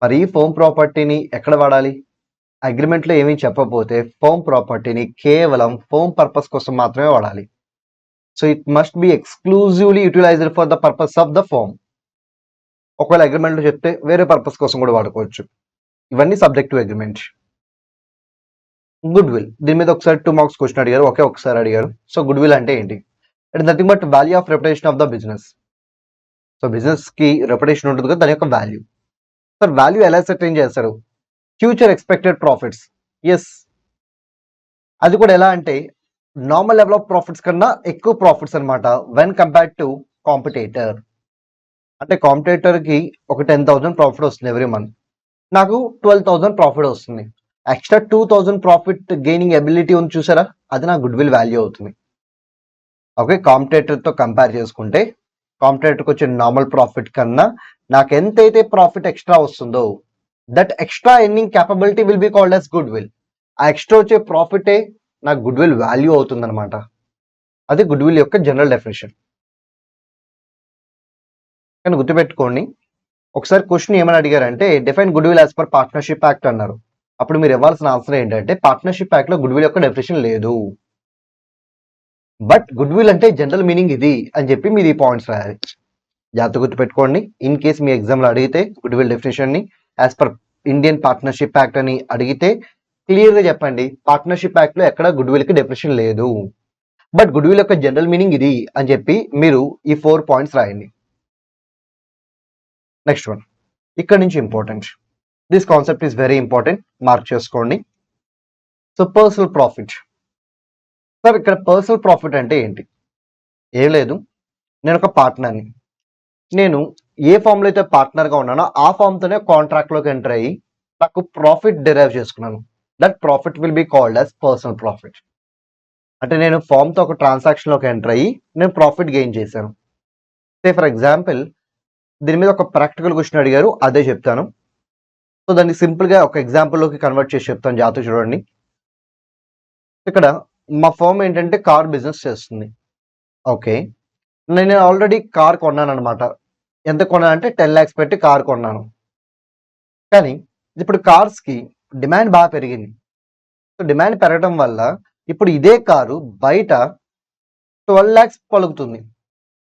మరి ఈ ఫోమ్ ప్రాపర్టీని ఎక్కడ వాడాలి? అగ్రిమెంట్లో ఏమీ చెప్పకపోతే ఫోమ్ ప్రాపర్టీని కేవలం ఫోమ్ పర్పస్ కోసం మాత్రమే వాడాలి. So it must be exclusively utilized for the purpose of the firm. ఒకవేళ అగ్రిమెంట్లో చెప్తే వేరే పర్పస్ కోసం కూడా వాడుకోవచ్చు. ఇవన్నీ subject to agreement. Goodwill, దీని మీద ఒకసారి 2 మార్క్స్ క్వశ్చన్ అడిగారు, ఒకసారి అడిగారు. సో గుడ్ విల్ అంటే ఏంటి? It nothing but value of reputation of the business. So business కి రెప్యుటేషన్ ఉంటుంది కదా, దాని యొక్క వాల్యూ. సార్ వాల్యూ ఎలా సెటైన్ చేస్తారు? Future expected profits. ఎస్, అది కూడా ఎలా అంటే నార్మల్ లెవెల్ ఆఫ్ ప్రాఫిట్స్ కన్నా ఎక్కువ ప్రాఫిట్స్ అనమాట వెన్ కంపేర్డ్ టు కాంపిటేటర్. అంటే కాంపిటేటర్కి ఒక 10,000 ప్రాఫిట్ వస్తుంది ఎవ్రీ మంత్, నాకు 12,000 ప్రాఫిట్ వస్తుంది. ఎక్స్ట్రా 2,000 ప్రాఫిట్ గెయినింగ్ ఎబిలిటీ ఉంది చూసారా, అది నా గుడ్ విల్ వాల్యూ అవుతుంది. ఓకే, కాంపిటేటర్తో కంపేర్ చేసుకుంటే కాంపిటేటర్కి వచ్చే నార్మల్ ప్రాఫిట్ కన్నా నాకు ఎంతైతే ప్రాఫిట్ ఎక్స్ట్రా వస్తుందో that extra earning capability will be called as good will. ఆ ఎక్స్ట్రా వచ్చే ప్రాఫిటే నాకు గుడ్ విల్ వాల్యూ అవుతుంది అనమాట. అది గుడ్ విల్ యొక్క జనరల్ డెఫినేషన్. కానీ గుర్తుపెట్టుకోండి, ఒకసారి క్వశ్చన్ ఏమని అడిగారంటే define good will as per partnership act అన్నారు. అప్పుడు మీరు ఇవ్వాల్సిన ఆన్సర్ ఏంటంటే పార్ట్నర్షిప్ యాక్ట్ లో గుడ్ విల్ యొక్క డెఫినేషన్ లేదు, బట్ గుడ్ విల్ అంటే జనరల్ మీనింగ్ ఇది అని చెప్పి మీరు ఈ పాయింట్స్ రాయాలి. జాగ్రత్త గుర్తుపెట్టుకోండి. ఇన్ కేస్ మీ ఎగ్జామ్లో అడిగితే గుడ్ విల్ డెఫినేషన్ ని as per Indian partnership act అని అడిగితే క్లియర్గా చెప్పండి, పార్ట్నర్షిప్ యాక్ట్ లో ఎక్కడ గుడ్ విల్ కి డెఫినేషన్ లేదు, బట్ గుడ్ విల్ యొక్క జనరల్ మీనింగ్ ఇది అని చెప్పి మీరు ఈ 4 పాయింట్స్ రాయండి. నెక్స్ట్ వన్, ఇక్కడ నుంచి important, this concept is very important, mark చేసుకోండి. So personal profit. సార్ ఇక్కడ పర్సనల్ ప్రాఫిట్ అంటే ఏంటి? ఏం లేదు, నేను ఒక పార్ట్నర్ని, నేను ఏ ఫామ్లో అయితే పార్ట్నర్గా ఉన్నానో ఆ ఫామ్తోనే కాంట్రాక్ట్లోకి ఎంటర్ అయ్యి నాకు ప్రాఫిట్ డిరైవ్ చేసుకున్నాను. That profit will be called as personal profit. అంటే నేను ఫామ్తో ఒక ట్రాన్సాక్షన్లోకి ఎంటర్ అయ్యి నేను ప్రాఫిట్ గెయిన్ చేశాను. సే ఫర్ ఎగ్జాంపుల్ దీని మీద ఒక ప్రాక్టికల్ క్వశ్చన్ అడిగారు, అదే చెప్తాను. సో దాన్ని సింపుల్గా ఒక ఎగ్జాంపుల్లోకి కన్వర్ట్ చేసి చెప్తాను, జాగ్రత్తగా చూడండి. ఇక్కడ మా ఫామ్ ఏంటంటే కార్ బిజినెస్ చేస్తుంది. ఓకే, నేను ఆల్రెడీ కార్ కొన్నాను అనమాట. ఎంత కొన్నాను అంటే 10 lakhs పెట్టి కార్ కొన్నాను. కానీ ఇప్పుడు కార్స్కి డిమాండ్ బాగా పెరిగింది. సో డిమాండ్ పెరగడం వల్ల ఇప్పుడు ఇదే కారు బయట 12 lakhs పలుకుతుంది.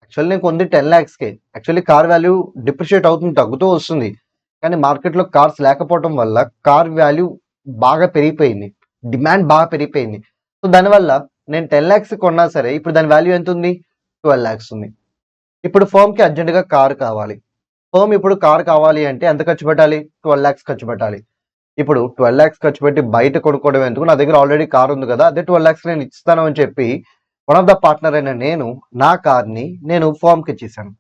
యాక్చువల్లీ నేను కొంది 10 lakhsకే. యాక్చువల్లీ కార్ వాల్యూ డిప్రిషియేట్ అవుతుంది, తగ్గుతూ వస్తుంది. కానీ మార్కెట్లో కార్స్ లేకపోవడం వల్ల కార్ వాల్యూ బాగా పెరిగిపోయింది, డిమాండ్ బాగా పెరిగిపోయింది. సో దానివల్ల నేను 10 lakhs కొన్నా సరే ఇప్పుడు దాని వాల్యూ ఎంత ఉంది? 12 lakhs ఉంది. ఇప్పుడు ఫర్మ్కి అర్జెంటుగా కారు కావాలి. ఫర్మ్ ఇప్పుడు కారు కావాలి అంటే ఎంత ఖర్చు పెట్టాలి? 12 lakhs ఖర్చు పెట్టాలి. ఇప్పుడు 12 lakhs ఖర్చు పెట్టి బయట కొనుక్కోవడం ఎందుకు, నా దగ్గర ఆల్రెడీ కార్ ఉంది కదా, అదే 12 lakhs నేను ఇస్తాను అని చెప్పి వన్ ఆఫ్ ద పార్ట్నర్ అయిన నేను నా కార్ని నేను ఫర్మ్కి ఇచ్చేసాను.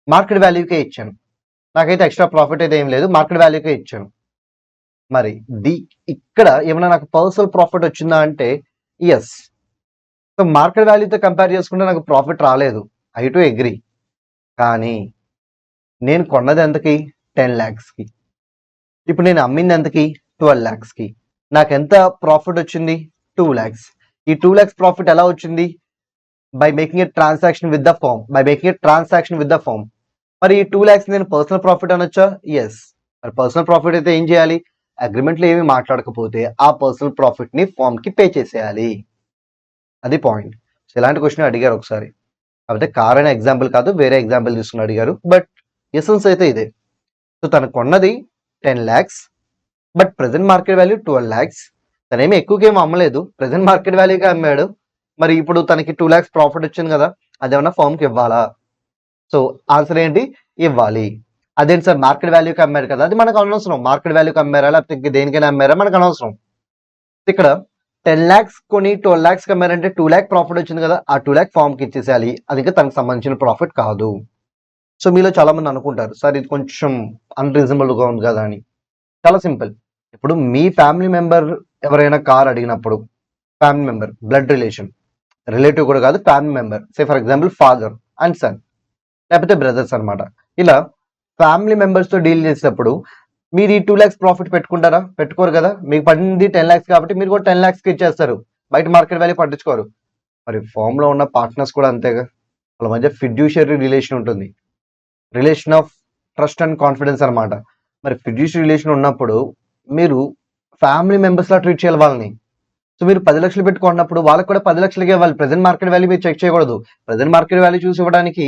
మార్కెట్ వాల్యూకే ఇచ్చాను. నాకైతే ఎక్స్ట్రా ప్రాఫిట్ అయితే ఏం లేదు, మార్కెట్ వాల్యూకే ఇచ్చాను. మరి ఇక్కడ ఏమైనా నాకు పర్సనల్ ప్రాఫిట్ వచ్చిందా అంటే ఎస్. సో మార్కెట్ వాల్యూతో కంపేర్ చేసుకుంటే నాకు ప్రాఫిట్ రాలేదు, ఐ టు అగ్రీ. కానీ నేను కొన్నది ఎంతకి? 10 lakhsకి. ఇప్పుడు నేను అమ్మింది ఎంతకి? 12 lakhsకి. నాకు ఎంత ప్రాఫిట్ వచ్చింది? 2 lakhs. ఈ 2 lakhs ప్రాఫిట్ ఎలా వచ్చింది? By making a transaction with the firm. మరి ఈ 2 lakhs నేను పర్సనల్ ప్రాఫిట్ అనొచ్చా? ఎస్. మరి పర్సనల్ ప్రాఫిట్ అయితే ఏం చేయాలి? అగ్రిమెంట్లో ఏమి మాట్లాడకపోతే ఆ పర్సనల్ ప్రాఫిట్ని ఫామ్కి పే చేసేయాలి. అది పాయింట్. ఇలాంటి క్వశ్చన్ అడిగారు ఒకసారి, కాకపోతే కార్ అనే ఎగ్జాంపుల్ కాదు, వేరే ఎగ్జాంపుల్ తీసుకుని అడిగారు. బట్ ఎసెన్స్ అయితే ఇదే. సో తను కొన్నది 10 lakhs, but present market value 12 lakhs. తనేమి ఎక్కువకేమో అమ్మలేదు, ప్రెసెంట్ మార్కెట్ వాల్యూగా అమ్మాడు. మరి ఇప్పుడు తనకి 2 lakhs ప్రాఫిట్ వచ్చింది కదా, అదేమన్నా ఫామ్కి ఇవ్వాలా? సో ఆన్సర్ ఏంటి? ఇవ్వాలి. అదేంటి సార్, మార్కెట్ వాల్యూకి అమ్మారు కదా, అది మనకు అనవసరం. మార్కెట్ వాల్యూకి అమ్మారా లేకపోతే దేనికైనా అమ్మారా మనకు అనవసరం. ఇక్కడ 10 lakhs కొని 12 lakhs అమ్మారంటే 2 lakh ప్రాఫిట్ వచ్చింది కదా, ఆ 2 lakh ఫామ్కి ఇచ్చేసేయాలి. అది ఇంకా తనకు సంబంధించిన ప్రాఫిట్ కాదు. సో మీలో చాలా మంది అనుకుంటారు, సార్ ఇది కొంచెం అన్రీజనబుల్గా ఉంది కదా అని. చాలా సింపుల్. ఇప్పుడు మీ ఫ్యామిలీ మెంబర్ ఎవరైనా కార్ అడిగినప్పుడు, ఫ్యామిలీ మెంబర్ బ్లడ్ రిలేటివ్ కూడా కాదు, family member, say for example father and son లేకపోతే బ్రదర్స్ అనమాట, ఇలా ఫ్యామిలీ మెంబర్స్తో డీల్ చేసేటప్పుడు మీరు ఈ 2 lakhs ప్రాఫిట్ పెట్టుకుంటారా? పెట్టుకోరు కదా. మీకు పడింది 10 lakhs కాబట్టి మీరు కూడా 10 lakhsకి ఇచ్చేస్తారు, బయట మార్కెట్ వాల్యూ పట్టించుకోరు. మరి ఫామ్లో ఉన్న పార్ట్నర్స్ కూడా అంతేగా, వాళ్ళ మధ్య ఫిడ్యూషియరీ రిలేషన్ ఉంటుంది, relation of trust and confidence అనమాట. మరి ఫిడ్యూషియరీ రిలేషన్ ఉన్నప్పుడు మీరు ఫ్యామిలీ మెంబర్స్లా ట్రీట్ చేయాలి వాళ్ళని. సో మీరు 10 lakhs పెట్టుకున్నప్పుడు వాళ్ళకి కూడా 10 lakhsకే ఇవ్వాలి. ప్రెసెంట్ మార్కెట్ వాల్యూ మీరు చెక్ చేయకూడదు. ప్రెసెంట్ మార్కెట్ వాల్యూ చూసి ఇవ్వడానికి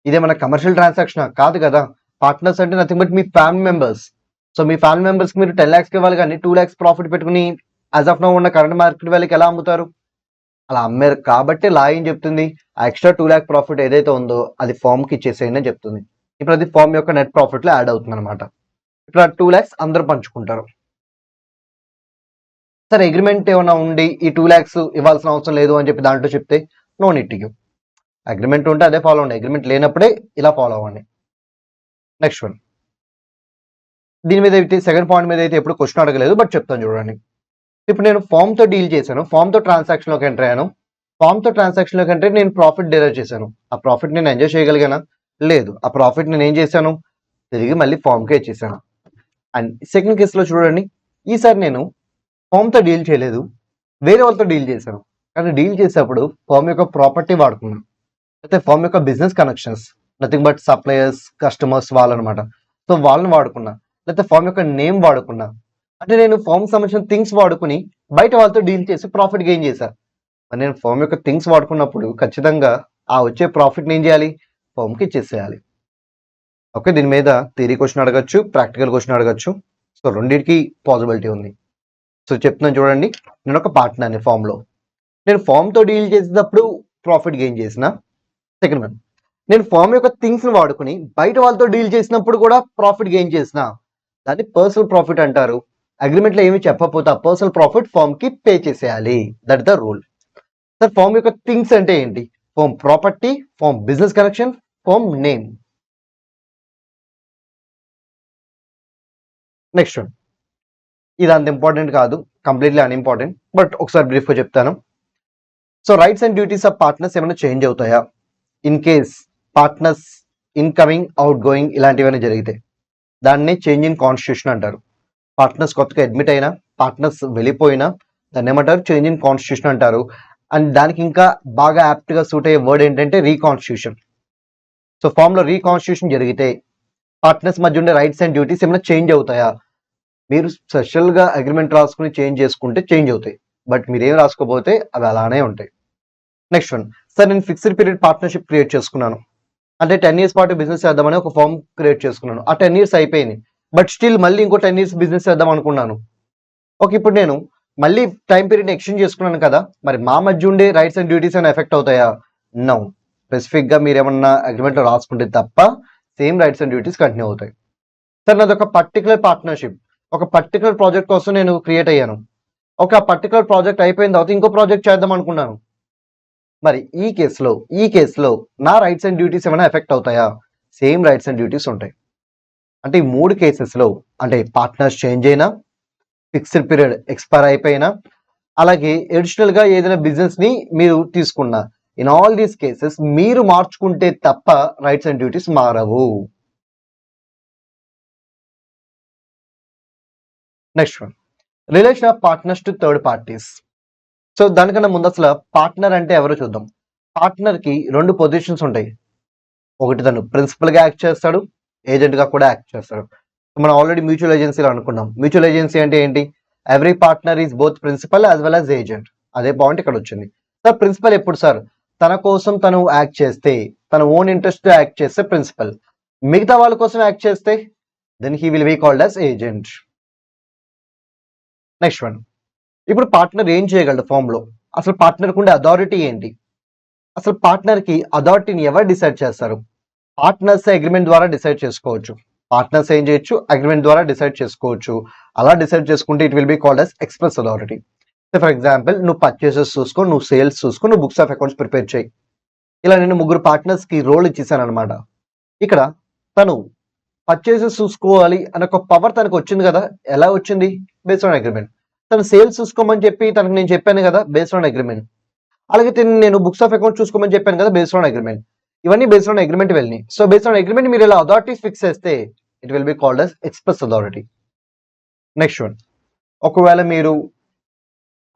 ఇదేమన్నా కమర్షియల్ ట్రాన్సాక్షన్ కాదు కదా. పార్ట్నర్స్ అంటే nothing but me family members. So me family మెంబర్స్కి మీరు 10 lakhsకి ఇవ్వాలి, కానీ 2 lakhs ప్రాఫిట్ పెట్టుకుని యాజ్ ఆఫ్ నౌ ఉన్న కరెంట్ మార్కెట్ వాల్యూకి ఎలా అమ్ముతారు? అలా అమ్మారు కాబట్టి లా ఏం చెప్తుంది, ఆ ఎక్స్ట్రా 2 lakh ప్రాఫిట్ ఏదైతే ఉందో అది ఫామ్కి ఇచ్చేసేయండి అని చెప్తుంది. ఇప్పుడు అది ఫామ్ యొక్క నెట్ ప్రాఫిట్లో యాడ్ అవుతుంది అనమాట. ఇక్కడ 2 lakhs అందరూ పంచుకుంటారు. సరే అగ్రిమెంట్ ఏమైనా ఉండి ఈ 2 lakhs ఇవ్వాల్సిన అవసరం లేదు అని చెప్పి దాంట్లో చెప్తే no need to give. Agreement ఉంటే అదే ఫాలో అవ్వండి, అగ్రిమెంట్ లేనప్పుడే ఇలా ఫాలో అవ్వండి. నెక్స్ట్ వన్, దీని మీద అయితే సెకండ్ పాయింట్ మీద అయితే ఎప్పుడు క్వశ్చన్ అడగలేదు, బట్ చెప్తాను చూడండి. ఇప్పుడు నేను ఫామ్తో డీల్ చేశాను, ఫామ్తో ట్రాన్సాక్షన్లోకి ఎంటర్ అయ్యాను. ఫామ్తో ట్రాన్సాక్షన్లోకి ఎంటర్ నేను ప్రాఫిట్ డెరైవ్ చేశాను. ఆ ప్రాఫిట్ నేను ఎంజాయ్ చేయగలిగానా? లేదు. ఆ ప్రాఫిట్ నేను ఏం చేశాను? తిరిగి మళ్ళీ ఫామ్కే ఇచ్చేసాను. అండ్ సెకండ్ కేసులో చూడండి, ఈసారి నేను ఫామ్తో డీల్ చేయలేదు, వేరే వాళ్ళతో డీల్ చేశాను. కానీ డీల్ చేసేటప్పుడు ఫామ్ యొక్క ప్రాపర్టీ వాడుకున్నాను, అయితే ఫామ్ యొక్క business connections, nothing but suppliers, customers వాళ్ళనమాట. సో వాళ్ళని వాడుకున్నా, లేకపోతే ఫామ్ యొక్క నేమ్ వాడుకున్నా. అంటే నేను ఫామ్ సంబంధించిన థింగ్స్ వాడుకుని బయట వాళ్ళతో డీల్ చేసి ప్రాఫిట్ గెయిన్ చేశాను. మరి నేను ఫామ్ యొక్క థింగ్స్ వాడుకున్నప్పుడు ఖచ్చితంగా ఆ వచ్చే ప్రాఫిట్ని ఏం చేయాలి? ఫామ్కి ఇచ్చేసేయాలి. ఓకే, దీని మీద థియరీ క్వశ్చన్ అడగచ్చు, ప్రాక్టికల్ క్వశ్చన్ అడగచ్చు. సో రెండింటికి పాసిబిలిటీ ఉంది. సో చెప్తున్నాను చూడండి, నేను ఒక పార్ట్నర్ని ఫామ్లో. నేను ఫామ్తో డీల్ చేసేటప్పుడు ప్రాఫిట్ గెయిన్ చేసిన. సెకండ్ వన్, నేను ఫామ్ యొక్క థింగ్స్ని వాడుకుని బయట వాళ్ళతో డీల్ చేసినప్పుడు కూడా ప్రాఫిట్ గెయిన్ చేసిన. దాన్ని పర్సనల్ ప్రాఫిట్ అంటారు. అగ్రిమెంట్లో ఏమి చెప్పకపోతే ఆ పర్సనల్ ప్రాఫిట్ ఫామ్కి పే చేసేయాలి. That the rule. Sir firm యొక్క థింగ్స్ అంటే ఏంటి? Firm property, firm business connection, firm name. Next one, ఇది అంత ఇంపార్టెంట్ కాదు, కంప్లీట్లీ అన్ఇంపార్టెంట్, బట్ ఒకసారి బ్రీఫ్గా చెప్తాను. So rights and duties of partners ఏమైనా చేంజ్ అవుతాయా in case partners incoming out going ఇలాంటివన్నీ జరిగితే దాన్ని చేంజ్ ఇన్ కాన్స్టిట్యూషన్ అంటారు. పార్ట్నర్స్ కొత్తగా అడ్మిట్ అయినా, పార్ట్నర్స్ వెళ్ళిపోయినా దాన్ని ఏమంటారు, చేంజ్ ఇన్ కాన్స్టిట్యూషన్ అంటారు. అండ్ దానికి ఇంకా బాగా యాప్ట్గా సూట్ అయ్యే వర్డ్ ఏంటంటే రీకాన్స్టిట్యూషన్. సో ఫామ్లో రీకాన్స్టిట్యూషన్ జరిగితే పార్ట్నర్స్ మధ్య ఉండే రైట్స్ అండ్ డ్యూటీస్ ఏమైనా చేంజ్ అవుతాయా? మీరు స్పెషల్గా అగ్రిమెంట్ రాసుకుని చేంజ్ చేసుకుంటే చేంజ్ అవుతాయి, బట్ మీరేం రాసుకోపోతే అవి అలానే ఉంటాయి. నెక్స్ట్ వన్, సార్ నేను ఫిక్స్డ్ పీరియడ్ పార్ట్నర్షిప్ క్రియేట్ చేసుకున్నాను, అంటే 10 years పాటు బిజినెస్ చేద్దామని ఒక ఫామ్ క్రియేట్ చేసుకున్నాను. ఆ 10 years అయిపోయింది, బట్ స్టిల్ మళ్ళీ ఇంకో 10 years బిజినెస్ చేద్దాం అనుకున్నాను. ఓకే, ఇప్పుడు నేను మళ్ళీ టైం పీరియడ్ ఎక్స్టెండ్ చేసుకున్నాను కదా, మరి మా మధ్య ఉండే రైట్స్ అండ్ డ్యూటీస్ ఏమైనా ఎఫెక్ట్ అవుతాయా? నో. స్పెసిఫిక్గా మీరు ఏమన్నా అగ్రిమెంట్లో రాసుకుంటే తప్ప same rights and duties continue అవుతాయి. సార్ నాది ఒక పర్టికులర్ పార్ట్నర్షిప్, ఒక పర్టికులర్ ప్రాజెక్ట్ కోసం నేను క్రియేట్ అయ్యాను. ఒక పర్టికులర్ ప్రాజెక్ట్ అయిపోయిన తర్వాత ఇంకో ప్రాజెక్ట్ చేద్దాం అనుకున్నాను. మరి ఈ కేసులో నా రైట్స్ అండ్ డ్యూటీస్ ఏమైనా ఎఫెక్ట్ అవుతాయా? సేమ్ రైట్స్ అండ్ డ్యూటీస్ ఉంటాయి. అంటే ఈ 3 కేసెస్లో, అంటే పార్ట్నర్స్ చేంజ్ అయినా, ఫిక్స్డ్ పీరియడ్ ఎక్స్పైర్ అయిపోయినా, అలాగే అడిషనల్గా ఏదైనా బిజినెస్ని మీరు తీసుకున్నా, ఇన్ ఆల్ దీస్ కేసెస్ మీరు మార్చుకుంటే తప్ప రైట్స్ అండ్ డ్యూటీస్ మారవు. Next one, relation of partners to third parties. So దానికన్నా ముందు అసలు పార్ట్నర్ అంటే ఎవరో చూద్దాం. పార్ట్నర్కి 2 పొజిషన్స్ ఉంటాయి. ఒకటి తను ప్రిన్సిపల్గా యాక్ట్ చేస్తాడు, ఏజెంట్గా కూడా యాక్ట్ చేస్తాడు. మనం ఆల్రెడీ మ్యూచువల్ ఏజెన్సీలో అనుకున్నాం. మ్యూచువల్ ఏజెన్సీ అంటే ఏంటి? Every partner is both principal as well as agent. అదే పాయింట్ ఇక్కడ వచ్చింది. సార్ ప్రిన్సిపల్ ఎప్పుడు సార్? తన కోసం తను యాక్ట్ చేస్తే, తన ఓన్ ఇంట్రెస్ట్ యాక్ట్ చేస్తే ప్రిన్సిపల్. మిగతా వాళ్ళ కోసం యాక్ట్ చేస్తే then he will be called as agent. Next one, ఇప్పుడు పార్ట్నర్ ఏం చేయగలడు ఫామ్లో? అసలు పార్ట్నర్కి ఉండే అథారిటీ ఏంటి? అసలు పార్ట్నర్కి అథారిటీని ఎవరు డిసైడ్ చేస్తారు? పార్ట్నర్స్ అగ్రిమెంట్ ద్వారా డిసైడ్ చేసుకోవచ్చు. పార్ట్నర్స్ ఏం చేయొచ్చు? అగ్రిమెంట్ ద్వారా డిసైడ్ చేసుకోవచ్చు. అలా డిసైడ్ చేసుకుంటే it will be called as express authority. For example, నువ్వు పర్చేసెస్ చూసుకో, నువ్వు సేల్స్ చూసుకో, నువ్వు బుక్స్ ఆఫ్ అకౌంట్స్ ప్రిపేర్ చేయి. ఇలా నేను 3 పార్ట్నర్స్కి రోల్ ఇచ్చేసాను అనమాట. ఇక్కడ తను పర్చేసెస్ చూసుకోవాలి అనే ఒక పవర్ తనకు వచ్చింది కదా. ఎలా వచ్చింది? Based on agreement. తను సేల్స్ చూసుకోమని చెప్పి తనకు నేను చెప్పాను కదా, బేస్డ్ ఆన్ అగ్రిమెంట్. అలాగే నేను బుక్స్ ఆఫ్ అకౌంట్ చూసుకోమని చెప్పాను కదా, బేస్డ్ ఆన్ అగ్రిమెంట్. ఇవన్నీ బేస్డ్ ఆన్ అగ్రిమెంట్ వెళ్ళినాయి. సో బేస్డ్ ఆన్ అగ్రిమెంట్ మీరు ఇలా అథారిటీస్ ఫిక్స్ చేస్తే it will be called as express authority. Next one, ఒకవేళ మీరు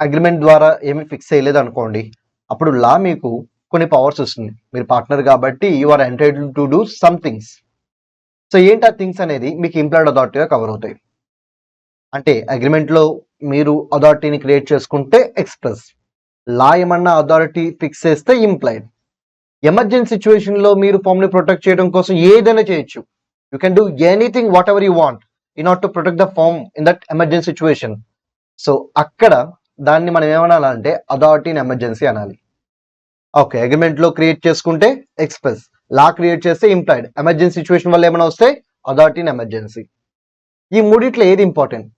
అగ్రిమెంట్ ద్వారా ఏమి ఫిక్స్ చేయలేదు అనుకోండి, అప్పుడు లా మీకు కొన్ని పవర్స్ వస్తుంది. మీరు పార్ట్నర్ కాబట్టి you are entitle to do some things. So ఏంటి ఆ థింగ్స్ అనేది మీకు ఇంప్లాయిడ్ అథారిటీగా కవర్ అవుతాయి. అంటే అగ్రిమెంట్లో మీరు అథారిటీని క్రియేట్ చేసుకుంటే ఎక్స్ప్రెస్, లా ఏమన్నా అథారిటీ ఫిక్స్ చేస్తే ఇంప్లాయిడ్. ఎమర్జెన్సీ సిచ్యువేషన్లో మీరు ఫామ్ని ప్రొటెక్ట్ చేయడం కోసం ఏదైనా చేయొచ్చు. You can do anything whatever you want in order to protect the firm in that emergency situation. So అక్కడ దాన్ని మనం ఏమనాలంటే అథారిటీ ఇన్ ఎమర్జెన్సీ అనాలి. ఓకే, అగ్రిమెంట్లో క్రియేట్ చేసుకుంటే ఎక్స్ప్రెస్, లా క్రియేట్ చేస్తే ఇంప్లాయిడ్, ఎమర్జెన్సీ సిచ్యువేషన్ వల్ల ఏమైనా వస్తే అథారిటీ ఇన్ ఎమర్జెన్సీ. ఈ మూడిట్లో ఏది ఇంపార్టెంట్?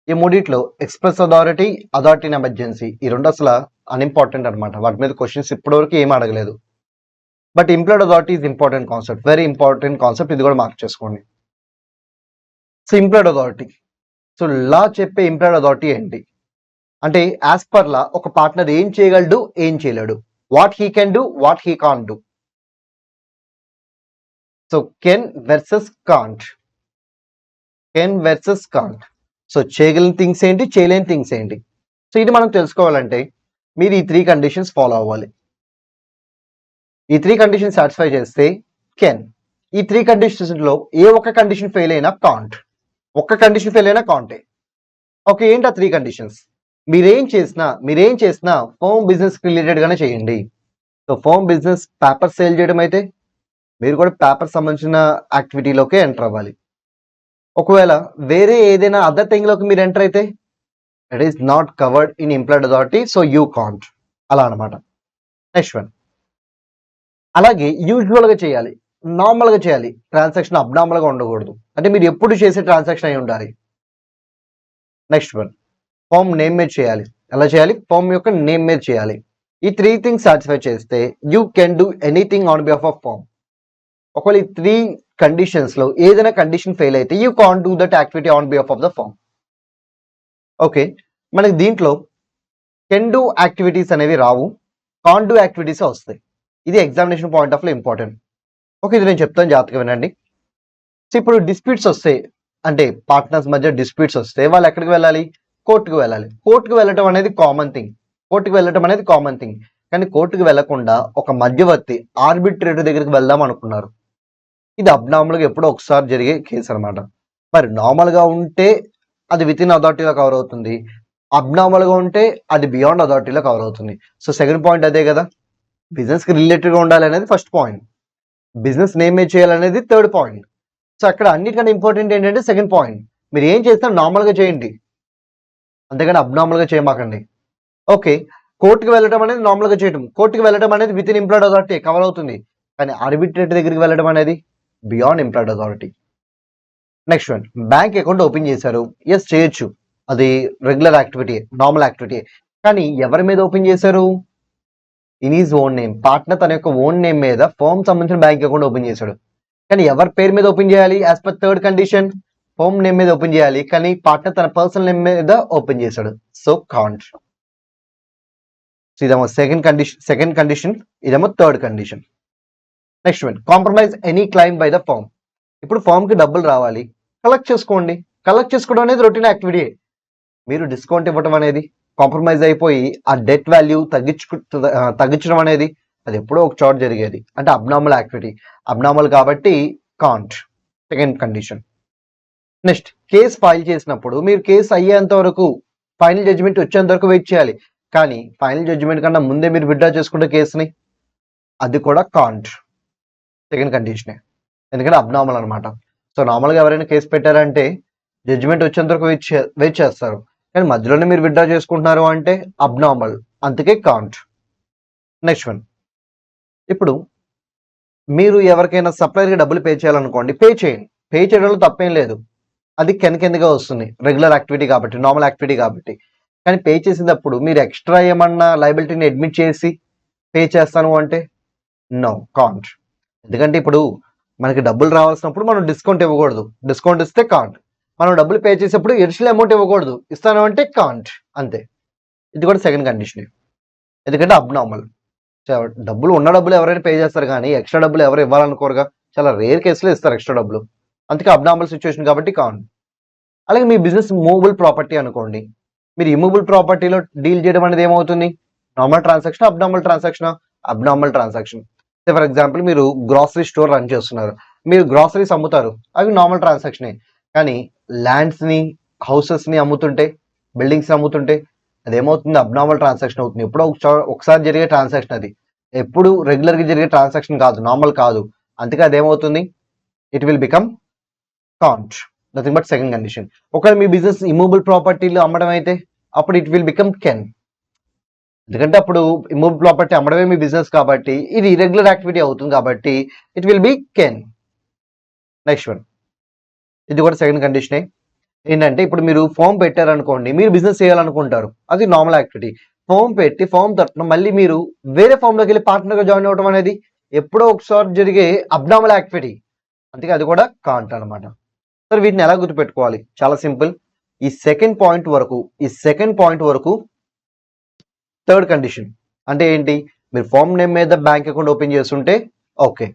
ఈ మూడిట్లో express authority, authority in emergency, ఈ రెండు అసలు అన్ఇంపార్టెంట్ అనమాట. వాటి మీద క్వశ్చన్స్ ఇప్పటివరకు ఏం అడగలేదు. But implied authority is important concept, very important concept. ఇది కూడా మార్క్ చేసుకోండి. సో ఇంప్లాయిడ్ అథారిటీ, సో లా చెప్పే ఇంప్లాయిడ్ అథారిటీ ఏంటి అంటే, యాజ్ పర్ లా ఒక పార్ట్నర్ ఏం చేయగలడు, ఏం చేయలేడు, what he can do, what he can't do. So can versus can't, can versus can't. So చేయగలిగిన థింగ్స్ ఏంటి, చేయలేని థింగ్స్ ఏంటి. సో ఇది మనం తెలుసుకోవాలంటే మీరు ఈ 3 కండిషన్స్ ఫాలో అవ్వాలి. ఈ 3 కండిషన్స్ సాటిస్ఫై చేస్తే కెన్. ఈ 3 కండిషన్స్లో ఏ ఒక్క కండిషన్ ఫెయిల్ అయినా కాంట్, ఒక్క కండిషన్ ఫెయిల్ అయినా కాంటే. ఓకే, ఏంటి ఆ 3 కండిషన్స్? మీరేం చేసినా ఫోమ్ బిజినెస్ రిలేటెడ్ గానే చేయండి. So foam business paper sale చేయడం అయితే మీరు కూడా పేపర్ సంబంధించిన యాక్టివిటీలోకే ఎంటర్ అవ్వాలి. ఒకవేళ వేరే ఏదైనా అదర్ థింగ్లోకి మీరు ఎంటర్ అయితే it is not covered in implied authority, so you can't, అలా అనమాట. నెక్స్ట్ వన్, అలాగే యూజువల్గా చేయాలి, నార్మల్గా చేయాలి. ట్రాన్సాక్షన్ అబ్నార్మల్గా ఉండకూడదు, అంటే మీరు ఎప్పుడు చేసే ట్రాన్సాక్షన్ అయి ఉండాలి. నెక్స్ట్ వన్, ఫామ్ నేమ్ మీద చేయాలి. ఎలా చేయాలి? ఫామ్ యొక్క నేమ్ మీద చేయాలి. ఈ 3 థింగ్స్ సాటిస్ఫై చేస్తే you can do anything on behalf of firm. ఒకవేళ ఈ 3 కండిషన్స్లో ఏదైనా కండిషన్ ఫెయిల్ అయితే you can't do that activity on behalf of the firm. Okay, మనకి దీంట్లో కెన్ డూ యాక్టివిటీస్ అనేవి రావు, కాన్ డూ యాక్టివిటీస్ వస్తాయి. ఇది ఎగ్జామినేషన్ పాయింట్ ఆఫ్ లో ఇంపార్టెంట్. ఓకే, ఇది నేను చెప్తాను, జాగ్రత్తగా వినండి. సో ఇప్పుడు డిస్ప్యూట్స్ వస్తాయి, అంటే పార్ట్నర్స్ మధ్య డిస్ప్యూట్స్ వస్తే వాళ్ళు ఎక్కడికి వెళ్ళాలి? కోర్టుకు వెళ్ళాలి. కోర్టుకు వెళ్ళటం అనేది కామన్ థింగ్, కానీ కోర్టుకు వెళ్లకుండా ఒక మధ్యవర్తి ఆర్బిట్రేటర్ దగ్గరికి వెళ్దాం అనుకున్నారు. ఇది అబ్నార్మల్ గా ఎప్పుడో ఒకసారి జరిగే కేసు అనమాట. మరి నార్మల్ గా ఉంటే అది విత్ ఇన్ అథారిటీలో కవర్ అవుతుంది, అబ్నార్మల్ గా ఉంటే అది బియాండ్ అథారిటీలో కవర్ అవుతుంది. సో సెకండ్ పాయింట్ అదే కదా, బిజినెస్ కి రిలేటెడ్ గా ఉండాలి అనేది ఫస్ట్ పాయింట్, బిజినెస్ నేమ్ చేయాలనేది థర్డ్ పాయింట్. సో అక్కడ అన్నిటికన్నా ఇంపార్టెంట్ ఏంటంటే సెకండ్ పాయింట్, మీరు ఏం చేస్తారు నార్మల్ గా చేయండి, అంతేగాని అబ్నార్మల్ గా చేయమాకండి. ఓకే, కోర్టుకు వెళ్ళడం అనేది నార్మల్ గా చేయడం, కోర్టుకు వెళ్ళడం అనేది with in employed authority cover అవుతుంది, కానీ ఆర్బిట్రేటర్ దగ్గరికి వెళ్ళడం అనేది beyond employed authority. Next one, bank account open చేశారు, ఎస్ చేయొచ్చు, అది రెగ్యులర్ యాక్టివిటీ, నార్మల్ యాక్టివిటీ. కానీ ఎవరి మీద ఓపెన్ చేశారు? In his own name, partner తన యొక్క ఓన్ నేమ్ మీద ఫర్మ్ సంబంధించిన బ్యాంక్ అకౌంట్ ఓపెన్ చేశాడు. కానీ ఎవరి పేరు మీద ఓపెన్ చేయాలి? As per third condition, firm name మీద ఓపెన్ చేయాలి, కానీ పార్ట్నర్ తన పర్సనల్ నేమ్ మీద ఓపెన్ చేశాడు. So can't. ఇదేమో సెకండ్ కండిషన్, ఇదేమో third condition. Next one, compromise any claim by the firm. ఇప్పుడు ఫర్మ్ కి డబ్బులు రావాలి, కలెక్ట్ చేసుకోండి. కలెక్ట్ చేసుకోవడం అనేది రొటీన్ యాక్టివిటీ. మీరు డిస్కౌంట్ ఇవ్వడం అనేది, కాంప్రమైజ్ అయిపోయి ఆ డెట్ వాల్యూ తగ్గించడం అనేది అది ఎప్పుడో ఒక చోట జరిగేది, అంటే అబ్నార్మల్ యాక్టివిటీ. అబ్నార్మల్ కాబట్టి can't, second condition. Next, case file చేసినప్పుడు మీరు కేసు అయ్యేంత వరకు, ఫైనల్ జడ్జిమెంట్ వచ్చేంత వరకు వెయిట్ చేయాలి. కానీ ఫైనల్ జడ్జిమెంట్ కన్నా ముందే మీరు విత్డ్రా చేసుకుంటే కేసుని, అది కూడా కాంట్, సెకండ్ కండిషనే, ఎందుకంటే అబ్నార్మల్ అనమాట. సో నార్మల్గా ఎవరైనా కేసు పెట్టారంటే జడ్జిమెంట్ వచ్చేంత వరకు వెయిట్ చేస్తారు, కానీ మధ్యలోనే మీరు విత్డ్రా చేసుకుంటున్నారు అంటే అబ్నార్మల్, అందుకే కాంట్. నెక్స్ట్ వన్, ఇప్పుడు మీరు ఎవరికైనా సప్లైర్గా డబ్బులు పే చేయాలనుకోండి, పే చేయండి, పే చేయడంలో తప్పేం లేదు, అది కిందగా వస్తుంది, రెగ్యులర్ యాక్టివిటీ కాబట్టి, నార్మల్ యాక్టివిటీ కాబట్టి. కానీ పే చేసేటప్పుడు మీరు ఎక్స్ట్రా ఏమన్నా లయబిలిటీని అడ్మిట్ చేసి పే చేస్తాను అంటే నో, కాంట్. ఎందుకంటే ఇప్పుడు మనకి డబ్బులు రావాల్సినప్పుడు మనం డిస్కౌంట్ ఇవ్వకూడదు, డిస్కౌంట్ ఇస్తే కాంట్. మనం డబ్బులు పే చేసేప్పుడు ఎడిషనల్ అమౌంట్ ఇవ్వకూడదు, ఇస్తాను అంటే కాంట్, అంతే. ఇది కూడా సెకండ్ కండిషన్, ఎందుకంటే అబ్నార్మల్. డబ్బులు ఉన్న డబ్బులు ఎవరైనా పే చేస్తారు, కానీ ఎక్స్ట్రా డబ్బులు ఎవరు ఇవ్వాలనుకోరుగా, చాలా రేర్ కేసులో ఇస్తారు ఎక్స్ట్రా డబ్బులు, అందుకే అబ్నార్మల్ సిచ్యువేషన్ కాబట్టి కాంట్. అలాగే మీ బిజినెస్ మూవబుల్ ప్రాపర్టీ అనుకోండి, మీరు ఇమూవబుల్ ప్రాపర్టీలో డీల్ చేయడం అనేది ఏమవుతుంది? Normal transaction, abnormal transaction. For example, మీరు గ్రాసరీ స్టోర్ రన్ చేస్తున్నారు, మీరు గ్రాసరీస్ అమ్ముతారు, అవి నార్మల్ ట్రాన్సాక్షనే. కానీ ల్యాండ్స్ ని, హౌసెస్ ని అమ్ముతుంటే, బిల్డింగ్స్ అమ్ముతుంటే అదేమవుతుంది? అబ్నార్మల్ ట్రాన్సాక్షన్ అవుతుంది. ఎప్పుడో ఒకసారి జరిగే ట్రాన్సాక్షన్ అది, ఎప్పుడు రెగ్యులర్ గా జరిగే ట్రాన్సాక్షన్ కాదు, నార్మల్ కాదు, అందుకే అదేమవుతుంది? It will become can't, nothing but second condition. ఒకవేళ మీ బిజినెస్ ఇమూవబుల్ ప్రాపర్టీలు అమ్మడం అయితే అప్పుడు ఇట్ విల్ బికమ్ కెన్, ఎందుకంటే అప్పుడు ఇమూవబుల్ ప్రాపర్టీ అమ్మడమే మీ బిజినెస్ కాబట్టి ఇది ఇర్రెగ్యులర్ యాక్టివిటీ అవుతుంది, కాబట్టి it will B can. Next one, ఇది కూడా సెకండ్ కండిషనే. ఏంటంటే ఇప్పుడు మీరు ఫామ్ పెట్టారనుకోండి, మీరు బిజినెస్ చేయాలనుకుంటారు, అది నార్మల్ యాక్టివిటీ. ఫామ్ పెట్టి ఫామ్ తరఫున మళ్ళీ మీరు వేరే ఫామ్ లోకి వెళ్ళి పార్ట్నర్ గా జాయిన్ అవ్వడం అనేది ఎప్పుడో ఒకసారి జరిగే అబ్నార్మల్ యాక్టివిటీ, అందుకే అది కూడా కాంట్ అనమాట. సరే, వీటిని ఎలా గుర్తుపెట్టుకోవాలి? చాలా సింపుల్. ఈ సెకండ్ పాయింట్ వరకు థర్డ్ కండిషన్. అంటే ఏంటి? మీరు ఫామ్ నేమ్ మీద బ్యాంక్ అకౌంట్ ఓపెన్ చేస్తుంటే ఓకే,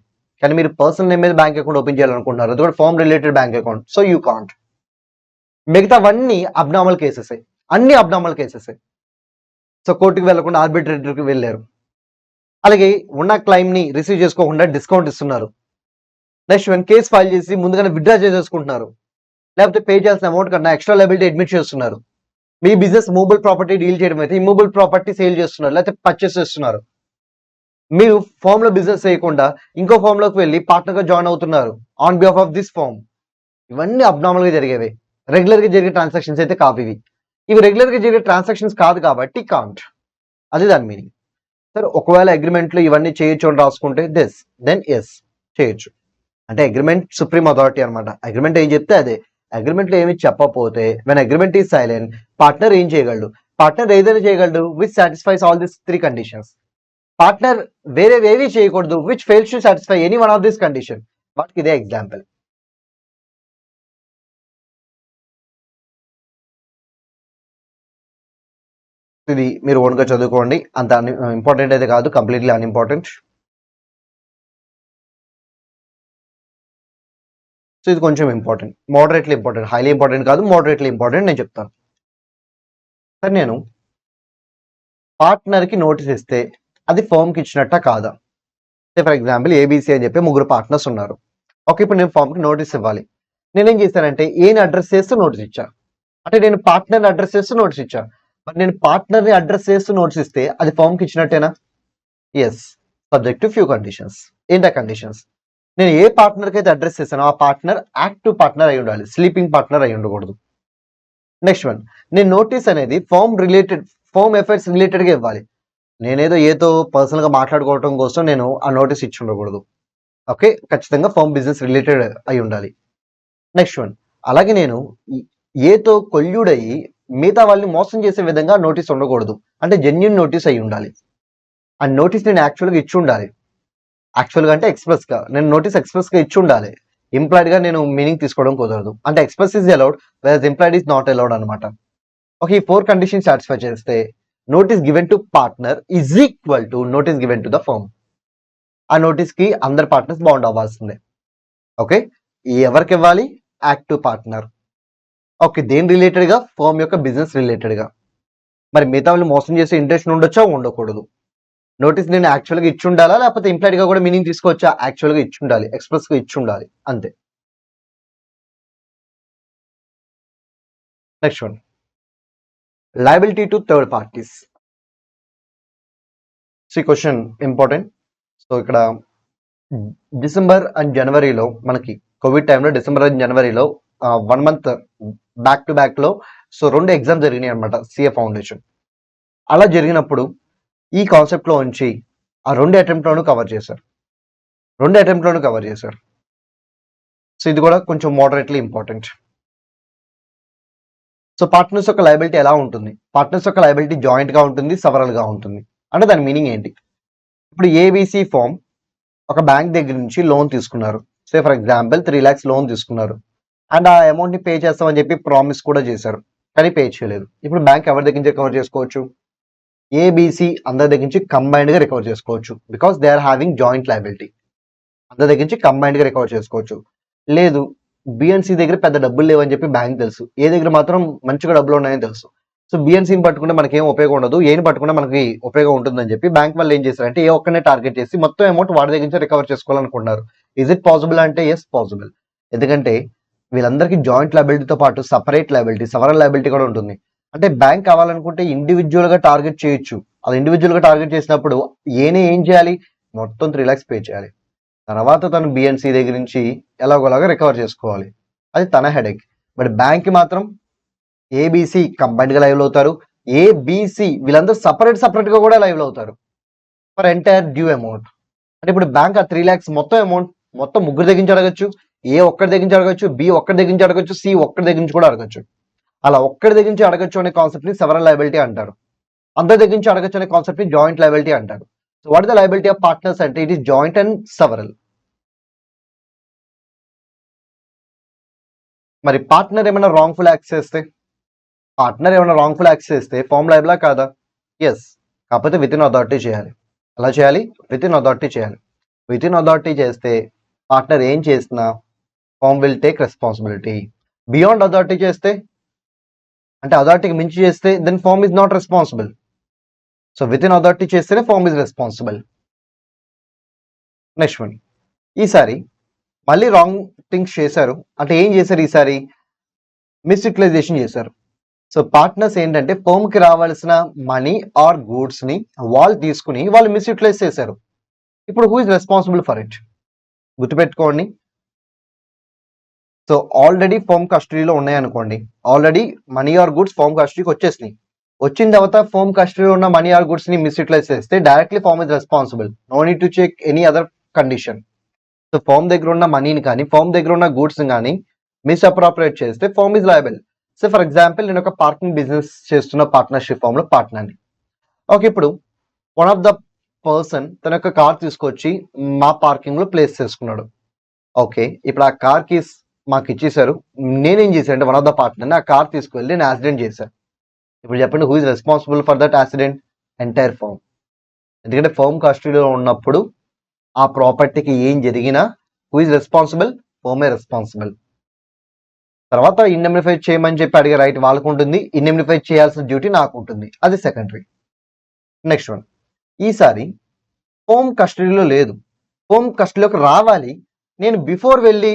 కానీ మీరు పర్సనల్ నేమ్ మీద బ్యాంక్ అకౌంట్ ఓపెన్ చేయాలనుకుంటున్నారు, అది కూడా firm related bank account, so you can't. మిగతావన్నీ అబ్నార్మల్ కేసెస్, అన్ని అబ్నార్మల్ కేసెస్. సో కోర్టుకి వెళ్లకుండా ఆర్బిట్రేటర్కి వెళ్ళారు, అలాగే ఉన్న క్లైమ్ ని రిసీవ్ చేసుకోకుండా డిస్కౌంట్ ఇస్తున్నారు. నెక్స్ట్ వన్, కేసు ఫైల్ చేసి ముందుగానే విత్డ్రా చేసేసుకుంటున్నారు, లేకపోతే పే చేయాల్సిన అమౌంట్ కన్నా ఎక్స్ట్రా లయబిలిటీ అడ్మిట్ చేస్తున్నారు. మీ బిజినెస్ మూవబుల్ ప్రాపర్టీ డీల్ చేయడం అయితే ఇమూవబుల్ ప్రాపర్టీ సేల్ చేస్తున్నారు, లేకపోతే పర్చేస్ చేస్తున్నారు. మీరు ఫామ్ లో బిజినెస్ చేయకుండా ఇంకో ఫామ్ లోకి వెళ్ళి పార్ట్నర్ గా జాయిన్ అవుతున్నారు on behalf of this firm. ఇవన్నీ అబ్నార్మల్ గా జరిగేవి, రెగ్యులర్ గా జరిగే ట్రాన్సాక్షన్స్ అయితే కావు ఇవి. ఇవి రెగ్యులర్ గా జరిగే ట్రాన్సాక్షన్స్ కాదు కాబట్టి కాంట్, అది దాని మీనింగ్. సరే, ఒకవేళ అగ్రిమెంట్ లో ఇవన్నీ చేయొచ్చు అని రాసుకుంటే దెన్ ఎస్ చేయొచ్చు, అంటే అగ్రిమెంట్ సుప్రీం అథారిటీ అనమాట. అగ్రిమెంట్ ఏం చెప్తే అదే. అగ్రిమెంట్ లో ఏమి చెప్పకపోతే when agreement is silent, partner ఏం చేయగలడు? పార్ట్నర్ ఏదైనా చేయగలడు which satisfies all this three conditions. Partner వేరేవేవి చేయకూడదు which fails to satisfy any one of this condition. వాటికి ఇదే ఎగ్జాంపుల్. ఇది మీరు ఓన్గా చదువుకోండి, అంత ఇంపార్టెంట్ అయితే కాదు, కంప్లీట్లీ అన్ఇంపార్టెంట్. సో ఇది కొంచెం important, moderately important, highly important కాదు, మోడరేట్లీ ఇంపార్టెంట్ నేను చెప్తాను. సరే, నేను పార్ట్నర్కి నోటీస్ ఇస్తే అది ఫర్మ్కి ఇచ్చినట్ట కాదా? ఫర్ ఎగ్జాంపుల్ ఏబీసీ అని చెప్పి ముగ్గురు పార్ట్నర్స్ ఉన్నారు. ఓకే, ఇప్పుడు నేను ఫామ్కి నోటీస్ ఇవ్వాలి. నేనేం చేశానంటే ఏని అడ్రస్ చేస్తూ నోటీస్ ఇచ్చా, అంటే నేను పార్ట్నర్ని అడ్రస్ చేస్తూ నోటీస్ ఇచ్చా. మరి నేను పార్ట్నర్ని అడ్రస్ చేస్తూ నోటీస్ ఇస్తే అది ఫామ్కి ఇచ్చినట్టేనా? Yes, subject to few conditions. ఏంటా కండిషన్స్? నేను ఏ పార్ట్నర్కి అయితే అడ్రస్ చేశానో ఆ పార్ట్నర్ యాక్టివ్ పార్ట్నర్ అయి ఉండాలి, స్లీపింగ్ పార్ట్నర్ అయి ఉండకూడదు. నెక్స్ట్ వన్, నేను నోటీస్ అనేది ఫామ్ అఫైర్స్ రిలేటెడ్గా ఇవ్వాలి. నేనేదో ఏదో పర్సనల్గా మాట్లాడుకోవడం కోసం నేను ఆ నోటీస్ ఇచ్చి ఉండకూడదు. ఓకే, ఖచ్చితంగా ఫామ్ బిజినెస్ రిలేటెడ్ అయి ఉండాలి. నెక్స్ట్ వన్, అలాగే నేను ఏతో కొల్యూడయ్యి మిగతా వాళ్ళని మోసం చేసే విధంగా నోటీస్ ఉండకూడదు, అంటే జెన్యున్ నోటీస్ అయి ఉండాలి. ఆ నోటీస్ నేను యాక్చువల్గా ఇచ్చి ఉండాలి. యాక్చువల్గా అంటే ఎక్స్ప్రెస్గా నేను నోటీస్ ఎక్స్ప్రెస్గా ఇచ్చి ఉండాలి. ఇంప్లాయిడ్గా నేను మీనింగ్ తీసుకోవడం కుదరదు, అంటే express is allowed versus implied is not allowed అనమాట. ఓకే, ఈ 4 కండిషన్ సాటిస్ఫై చేస్తే notice given to partner is equal to notice given to the firm. ఆ నోటీస్కి అందరు పార్ట్నర్స్ బాండ్ అవ్వాల్సిందే. ఓకే, ఎవరికి ఇవ్వాలి? Active partner. ఓకే, దేని రిలేటెడ్గా? ఫర్మ్ యొక్క బిజినెస్ రిలేటెడ్గా. మరి మిగతా వాళ్ళు మోసం చేసే ఇంటెన్షన్ ఉండొచ్చా, ఉండకూడదు? నోటీస్ నేను యాక్చువల్గా ఇచ్చి ఉండాలా, లేకపోతే ఇంప్లాయిడ్గా కూడా మీనింగ్ తీసుకోవచ్చా? యాక్చువల్గా ఇచ్చి ఉండాలి, ఎక్స్ప్రెస్గా ఇచ్చి ఉండాలి, అంతే. Next one, liability to third parties. ఈ క్వశ్చన్ ఇంపార్టెంట్. సో ఇక్కడ డిసెంబర్ అండ్ జనవరిలో మనకి కోవిడ్ టైంలో డిసెంబర్ అండ్ జనవరిలో 1 month బ్యాక్ టు బ్యాక్లో సో 2 ఎగ్జామ్స్ జరిగినాయి అనమాట, సిఏ ఫౌండేషన్. అలా జరిగినప్పుడు ఈ కాన్సెప్ట్లో ఉంచి ఆ 2 అటెంప్ట్లోనూ కవర్ చేశారు. సో ఇది కూడా కొంచెం మోడరేట్లీ ఇంపార్టెంట్. సో పార్ట్నర్స్ యొక్క లయబిలిటీ ఎలా ఉంటుంది? పార్ట్నర్స్ యొక్క లయబిలిటీ జాయింట్గా ఉంటుంది, సవరల్గా ఉంటుంది. అంటే దాని మీనింగ్ ఏంటి? ఇప్పుడు ఏబీసీ ఫామ్ ఒక బ్యాంక్ దగ్గర నుంచి లోన్ తీసుకున్నారు. సే ఫర్ ఎగ్జాంపుల్ 3 lakhs లోన్ తీసుకున్నారు, అండ్ ఆ అమౌంట్ని పే చేస్తామని చెప్పి ప్రామిస్ కూడా చేశారు, కానీ పే చేయలేదు. ఇప్పుడు బ్యాంక్ ఎవరి దగ్గర నుంచి రికవర్ చేసుకోవచ్చు? ఏబీసీ అందరి దగ్గర నుంచి కంబైన్డ్గా రికవర్ చేసుకోవచ్చు, because they are having joint liability. అందరి దగ్గర నుంచి కంబైన్డ్గా రికవర్ చేసుకోవచ్చు. లేదు, బిఎన్సీ దగ్గర పెద్ద డబ్బులు లేవని చెప్పి బ్యాంక్ తెలుసు, ఏ దగ్గర మాత్రం మంచిగా డబ్బులు ఉన్నాయని తెలుసు. సో బిఎన్సీని పట్టుకుంటే మనకి ఏం ఉపయోగం ఉండదు, ఏని పట్టుకుంటే మనకి ఉపయోగం ఉంటుందని చెప్పి బ్యాంక్ వాళ్ళు ఏం చేశారంటే ఏ ఒక్కనే టార్గెట్ చేసి మొత్తం అమౌంట్ వాడి దగ్గర నుంచి రికవర్ చేసుకోవాలనుకుంటున్నారు. ఇజ్ ఇట్ పాసిబుల్ అంటే ఎస్, పాసిబుల్. ఎందుకంటే వీళ్ళందరికీ జాయింట్ లయబిలిటీతో పాటు సపరేట్ లయబిలిటీ, సవరల్ లయబిలిటీ కూడా ఉంటుంది. అంటే బ్యాంక్ కావాలనుకుంటే ఇండివిజువల్ గా టార్గెట్ చేయొచ్చు. అది ఇండివిజువల్ గా టార్గెట్ చేసినప్పుడు ఏనే ఏం చేయాలి? మొత్తం 3 lakhs పే చేయాలి. తర్వాత తను బిఎన్సీ దగ్గర నుంచి ఎలాగోలాగా రికవర్ చేసుకోవాలి, అది తన హెడేక్. బట్ బ్యాంక్ మాత్రం ఏబీసీ కంబైన్డ్ గా లైవ్ అవుతారు, ఏబిసి వీళ్ళందరూ సపరేట్ గా కూడా లైవ్ అవుతారు ఫర్ ఎంటైర్ డ్యూ అమౌంట్. అంటే ఇప్పుడు బ్యాంక్ ఆ 3 lakhs మొత్తం అమౌంట్ మొత్తం ముగ్గురు దగ్గర నుంచి అడగచ్చు, ఏ ఒక్కడి దగ్గర నుంచి అడగచ్చు, బి ఒక్కడి దగ్గర నుంచి అడగచ్చు, సి ఒక్కడి దగ్గర నుంచి కూడా అడగచ్చు. అలా ఒక్కడి దగ్గర నుంచి అడగచ్చు అనే కాన్సెప్ట్ ని సెవరల్ లయబిలిటీ అంటారు. అందరి దగ్గర నుంచి అడగచ్చు అనే కాన్సెప్ట్ ని జాయింట్ లయబిలిటీ అంటారు. So what is the liability of partners అంటే it is joint and several. మరి పార్ట్నర్ ఏమైనా రాంగ్ఫుల్ యాక్ట్ చేస్తే ఫామ్ లయబిలా కాదా? ఎస్, కాకపోతే విత్ ఇన్ అథారిటీ చేయాలి. అలా చేయాలి, విత్ ఇన్ అథారిటీ చేయాలి. విత్ ఇన్ అథారిటీ చేస్తే పార్ట్నర్ ఏం చేసినా firm will take responsibility. Beyond authority చేస్తే, అంటే అథారిటీకి మించి చేస్తే then firm is not responsible. So within authority చేస్తేనే form is responsible. Next one, ఈసారి మళ్ళీ రాంగ్ థింగ్స్ చేశారు. అంటే ఏం చేశారు ఈసారి? మిస్యూటిలైజేషన్ చేశారు. సో పార్ట్నర్స్ ఏంటంటే ఫర్మ్ కి రావాల్సిన మనీ ఆర్ గూడ్స్ ని వాళ్ళు తీసుకుని వాళ్ళు మిస్యూటిలైజ్ చేశారు. ఇప్పుడు who is responsible for it? గుర్తుపెట్టుకోండి. సో ఆల్రెడీ ఫర్మ్ కస్టడీలో ఉన్నాయనుకోండి, already money or goods firm కస్టడీకి వచ్చేసినాయి. వచ్చిన తర్వాత ఫర్మ్ కస్టడీలో ఉన్న మనీ ఆర్ గుడ్స్ ని మిస్యూటిలైజ్ చేస్తే directly firm is responsible, no need to check any other condition. So firm దగ్గర ఉన్న మనీని కానీ ఫర్మ్ దగ్గర ఉన్న గూడ్స్ కానీ మిస్అప్రాప్రియేట్ చేస్తే firm is liable. So for example నేను ఒక పార్కింగ్ బిజినెస్ చేస్తున్న పార్ట్నర్షిప్ ఫామ్ లో పార్ట్నర్ ని. ఓకే, ఇప్పుడు వన్ ఆఫ్ ద పర్సన్ తన యొక్క కార్ తీసుకొచ్చి మా పార్కింగ్ లో ప్లేస్ చేసుకున్నాడు. ఓకే, ఇప్పుడు ఆ కార్ కి మాకు ఇచ్చేసారు. నేనేం చేశాను అంటే వన్ ఆఫ్ ద పార్ట్నర్ ని ఆ కార్ తీసుకువెళ్ళి నేను యాక్సిడెంట్ చేశాను. ఇప్పుడు చెప్పండి, who is responsible for that accident? Entire firm. ఎందుకంటే ఫర్మ్ కస్టడీలో ఉన్నప్పుడు ఆ ప్రాపర్టీకి ఏం జరిగినా హూ ఇస్ రెస్పాన్సిబుల్? ఫర్మే రెస్పాన్సిబుల్. తర్వాత ఇండెమ్నిఫై చేయమని చెప్పి అడిగే రైట్ వాళ్ళకు ఉంటుంది, ఇండెమ్నిఫై చేయాల్సిన డ్యూటీ నాకు ఉంటుంది, అది సెకండరీ. నెక్స్ట్ వన్, ఈసారి హోమ్ కస్టడీలో లేదు, హోమ్ కస్టడీలోకి రావాలి. నేను బిఫోర్ వెళ్ళి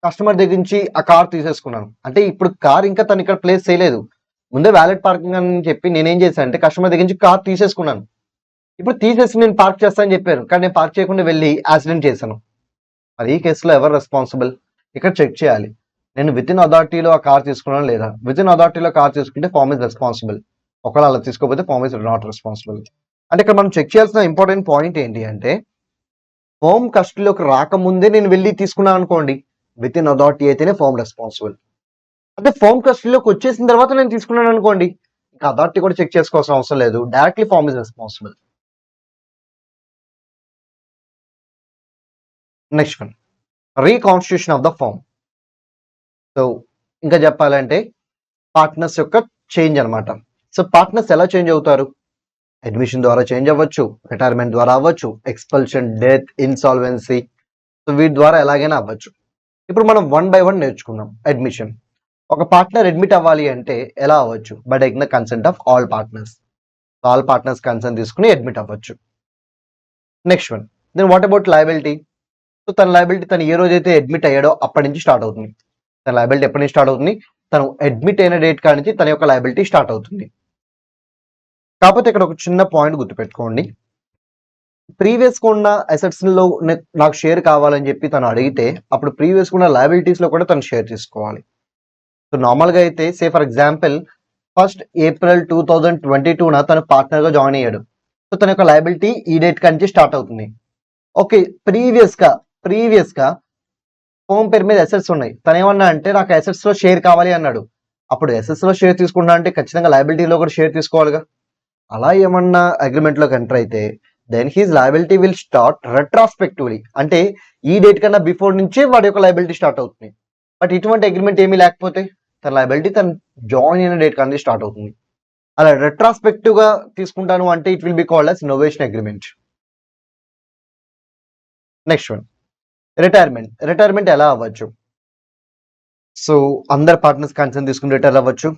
కస్టమర్ దగ్గర నుంచి ఆ కార్ తీసేసుకున్నాను. అంటే ఇప్పుడు కార్ ఇంకా తను ఇక్కడ ప్లేస్ చేయలేదు, ముందే వ్యాలెట్ పార్కింగ్ అని చెప్పి నేనేం చేశాను అంటే కస్టమర్ దగ్గర నుంచి కార్ తీసేసుకున్నాను. ఇప్పుడు తీసేసి నేను పార్క్ చేస్తానని చెప్పారు, కానీ నేను పార్క్ చేయకుండా వెళ్ళి యాక్సిడెంట్ చేశాను. మరి ఈ కేసులో ఎవరు రెస్పాన్సిబుల్? ఇక్కడ చెక్ చేయాలి, నేను విత్ ఇన్ అథారిటీలో ఆ కార్ తీసుకున్నాను లేదా. విత్ ఇన్ అథారిటీలో కార్ తీసుకుంటే ఫార్మ్ ఇస్ రెస్పాన్సిబుల్, ఒకవేళ అలా తీసుకోకపోతే ఫార్మ్ ఇస్ నాట్ రెస్పాన్సిబుల్. అంటే ఇక్కడ మనం చెక్ చేయాల్సిన ఇంపార్టెంట్ పాయింట్ ఏంటి అంటే, హోమ్ కస్టడీలోకి రాకముందే నేను వెళ్ళి తీసుకున్నాను అనుకోండి, విత్ ఇన్ అథారిటీ అయితేనే ఫార్మ్ రెస్పాన్సిబుల్. అదే హోమ్ కస్టడీలోకి వచ్చేసిన తర్వాత నేను తీసుకున్నాను అనుకోండి, ఇంకా అథారిటీ కూడా చెక్ చేసుకోవాల్సిన అవసరం లేదు, directly firm is responsible. Next one, reconstitution of the firm. So ఇంకా చెప్పాలంటే పార్ట్నర్స్ యొక్క చేంజ్ అనమాట. సో పార్ట్నర్స్ ఎలా చేంజ్ అవుతారు? అడ్మిషన్ ద్వారా చేంజ్ అవ్వచ్చు, రిటైర్మెంట్ ద్వారా అవ్వచ్చు, ఎక్స్పల్షన్, డెత్, ఇన్సాల్వెన్సీ, సో వీటి ద్వారా ఎలాగైనా అవ్వచ్చు. ఇప్పుడు మనం 1 by 1 నేర్చుకున్నాం. అడ్మిషన్, ఒక పార్ట్నర్ అడ్మిట్ అవ్వాలి అంటే ఎలా అవ్వచ్చు? By taking the consent of all partners. All partners consent తీసుకుని అడ్మిట్ అవ్వచ్చు. Next one, then what about liability? So తన లయబిలిటీ తను ఏ రోజైతే అడ్మిట్ అయ్యాడో అప్పటి నుంచి స్టార్ట్ అవుతుంది. తన లయబిలిటీ ఎప్పటి నుంచి స్టార్ట్ అవుతుంది? తను అడ్మిట్ అయిన డేట్ కాడి నుంచి తన యొక్క లయబిలిటీ స్టార్ట్ అవుతుంది. కాకపోతే ఇక్కడ ఒక చిన్న పాయింట్ గుర్తుపెట్టుకోండి, ప్రీవియస్ గా ఉన్న అసెట్స్ లో నాకు షేర్ కావాలని చెప్పి తను అడిగితే అప్పుడు ప్రీవియస్ ఉన్న లయబిలిటీస్ లో కూడా తను షేర్ తీసుకోవాలి. సో నార్మల్ గా అయితే సే ఫర్ ఎగ్జాంపుల్ 1st April 2022 తను పార్ట్నర్ గా జాయిన్ అయ్యాడు. సో తన యొక్క లయబిలిటీ ఈ డేట్ కాడి నుంచి స్టార్ట్ అవుతుంది. ఓకే, ప్రీవియస్ గా హోమ్ పేరు మీద అసెట్స్ ఉన్నాయి, తను ఏమన్నా అంటే నాకు అసెట్స్ లో షేర్ కావాలి అన్నాడు. అప్పుడు అసెట్స్ లో షేర్ తీసుకుంటా అంటే ఖచ్చితంగా లయబిలిటీలో కూడా షేర్ తీసుకోవాలిగా. అలా ఏమన్నా అగ్రిమెంట్ లోకి ఎంటర్ అయితే then his liability will start retrospectively, అంటే ఈ డేట్ కన్నా బిఫోర్ నుంచే వాడి యొక్క లయబిలిటీ స్టార్ట్ అవుతుంది. బట్ ఇటువంటి అగ్రిమెంట్ ఏమీ లేకపోతే తన లయబిలిటీ తను జాయిన్ అయిన డేట్ కన్నా స్టార్ట్ అవుతుంది. అలా రెట్రాస్పెక్టివ్ గా తీసుకుంటాను అంటే it will be called as novation agreement. Next one, retirement ఎలా అవ్వచ్చు? సో అందరు పార్ట్నర్స్ కన్సర్న్ తీసుకుని రిటైర్ అవ్వచ్చు,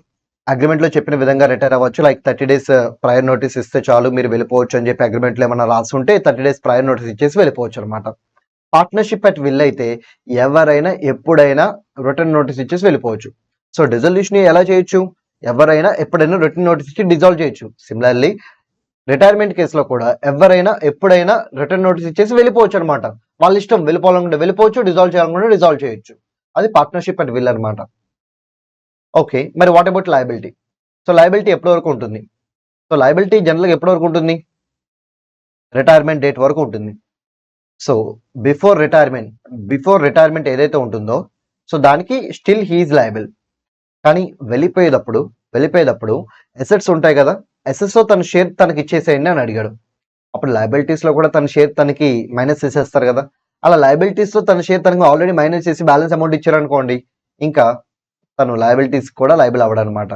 అగ్రిమెంట్ లో చెప్పిన విధంగా రిటైర్ అవ్వచ్చు. లైక్ 30 days ప్రయర్ నోటీస్ ఇస్తే చాలు మీరు వెళ్ళిపోవచ్చు అని చెప్పి అగ్రిమెంట్ లో ఏమన్నా రాసి ఉంటే 30 days ప్రయర్ నోటీస్ ఇచ్చేసి వెళ్ళిపోవచ్చు అనమాట. పార్ట్నర్షిప్ అట్ విల్ అయితే ఎవరైనా ఎప్పుడైనా రిటర్న్ నోటీస్ ఇచ్చేసి వెళ్ళిపోవచ్చు. సో డిజల్యూషన్ ఎలా చేయొచ్చు? ఎవరైనా ఎప్పుడైనా రిటర్న్ నోటీస్ ఇచ్చి డిజాల్వ్ చేయొచ్చు. సిమిలర్లీ రిటైర్మెంట్ కేసులో కూడా ఎవరైనా ఎప్పుడైనా రిటర్న్ నోటీస్ ఇచ్చేసి వెళ్ళిపోవచ్చు అనమాట. వాళ్ళ ఇష్టం, వెళ్ళిపోవాలనుకుంటే వెళ్ళిపోవచ్చు, డిజాల్వ్ చేయాలనుకుంటే డిజాల్వ్ చేయొచ్చు. అది పార్ట్నర్షిప్ అట్ విల్ అనమాట. ఓకే, మరి what about liability? So liability ఎప్పటి వరకు ఉంటుంది? సో లయబిలిటీ జనరల్గా ఎప్పటి వరకు ఉంటుంది? రిటైర్మెంట్ డేట్ వరకు ఉంటుంది. సో బిఫోర్ రిటైర్మెంట్ ఏదైతే ఉంటుందో సో దానికి స్టిల్ హీఈస్ లయబుల్. కానీ వెళ్ళిపోయేటప్పుడు అసెట్స్ ఉంటాయి కదా, అసెట్స్ లో తన షేర్ తనకి ఇచ్చేసేయండి అని అడిగాడు. అప్పుడు లయబిలిటీస్ లో కూడా తన షేర్ తనకి మైనస్ చేసేస్తారు కదా. అలా లయబిలిటీస్ లో తన షేర్ తనకి ఆల్రెడీ మైనస్ చేసి బ్యాలెన్స్ అమౌంట్ ఇచ్చారు అనుకోండి, ఇంకా తను లయబిలిటీస్ కూడా లయబుల్ అవ్వడనమాట.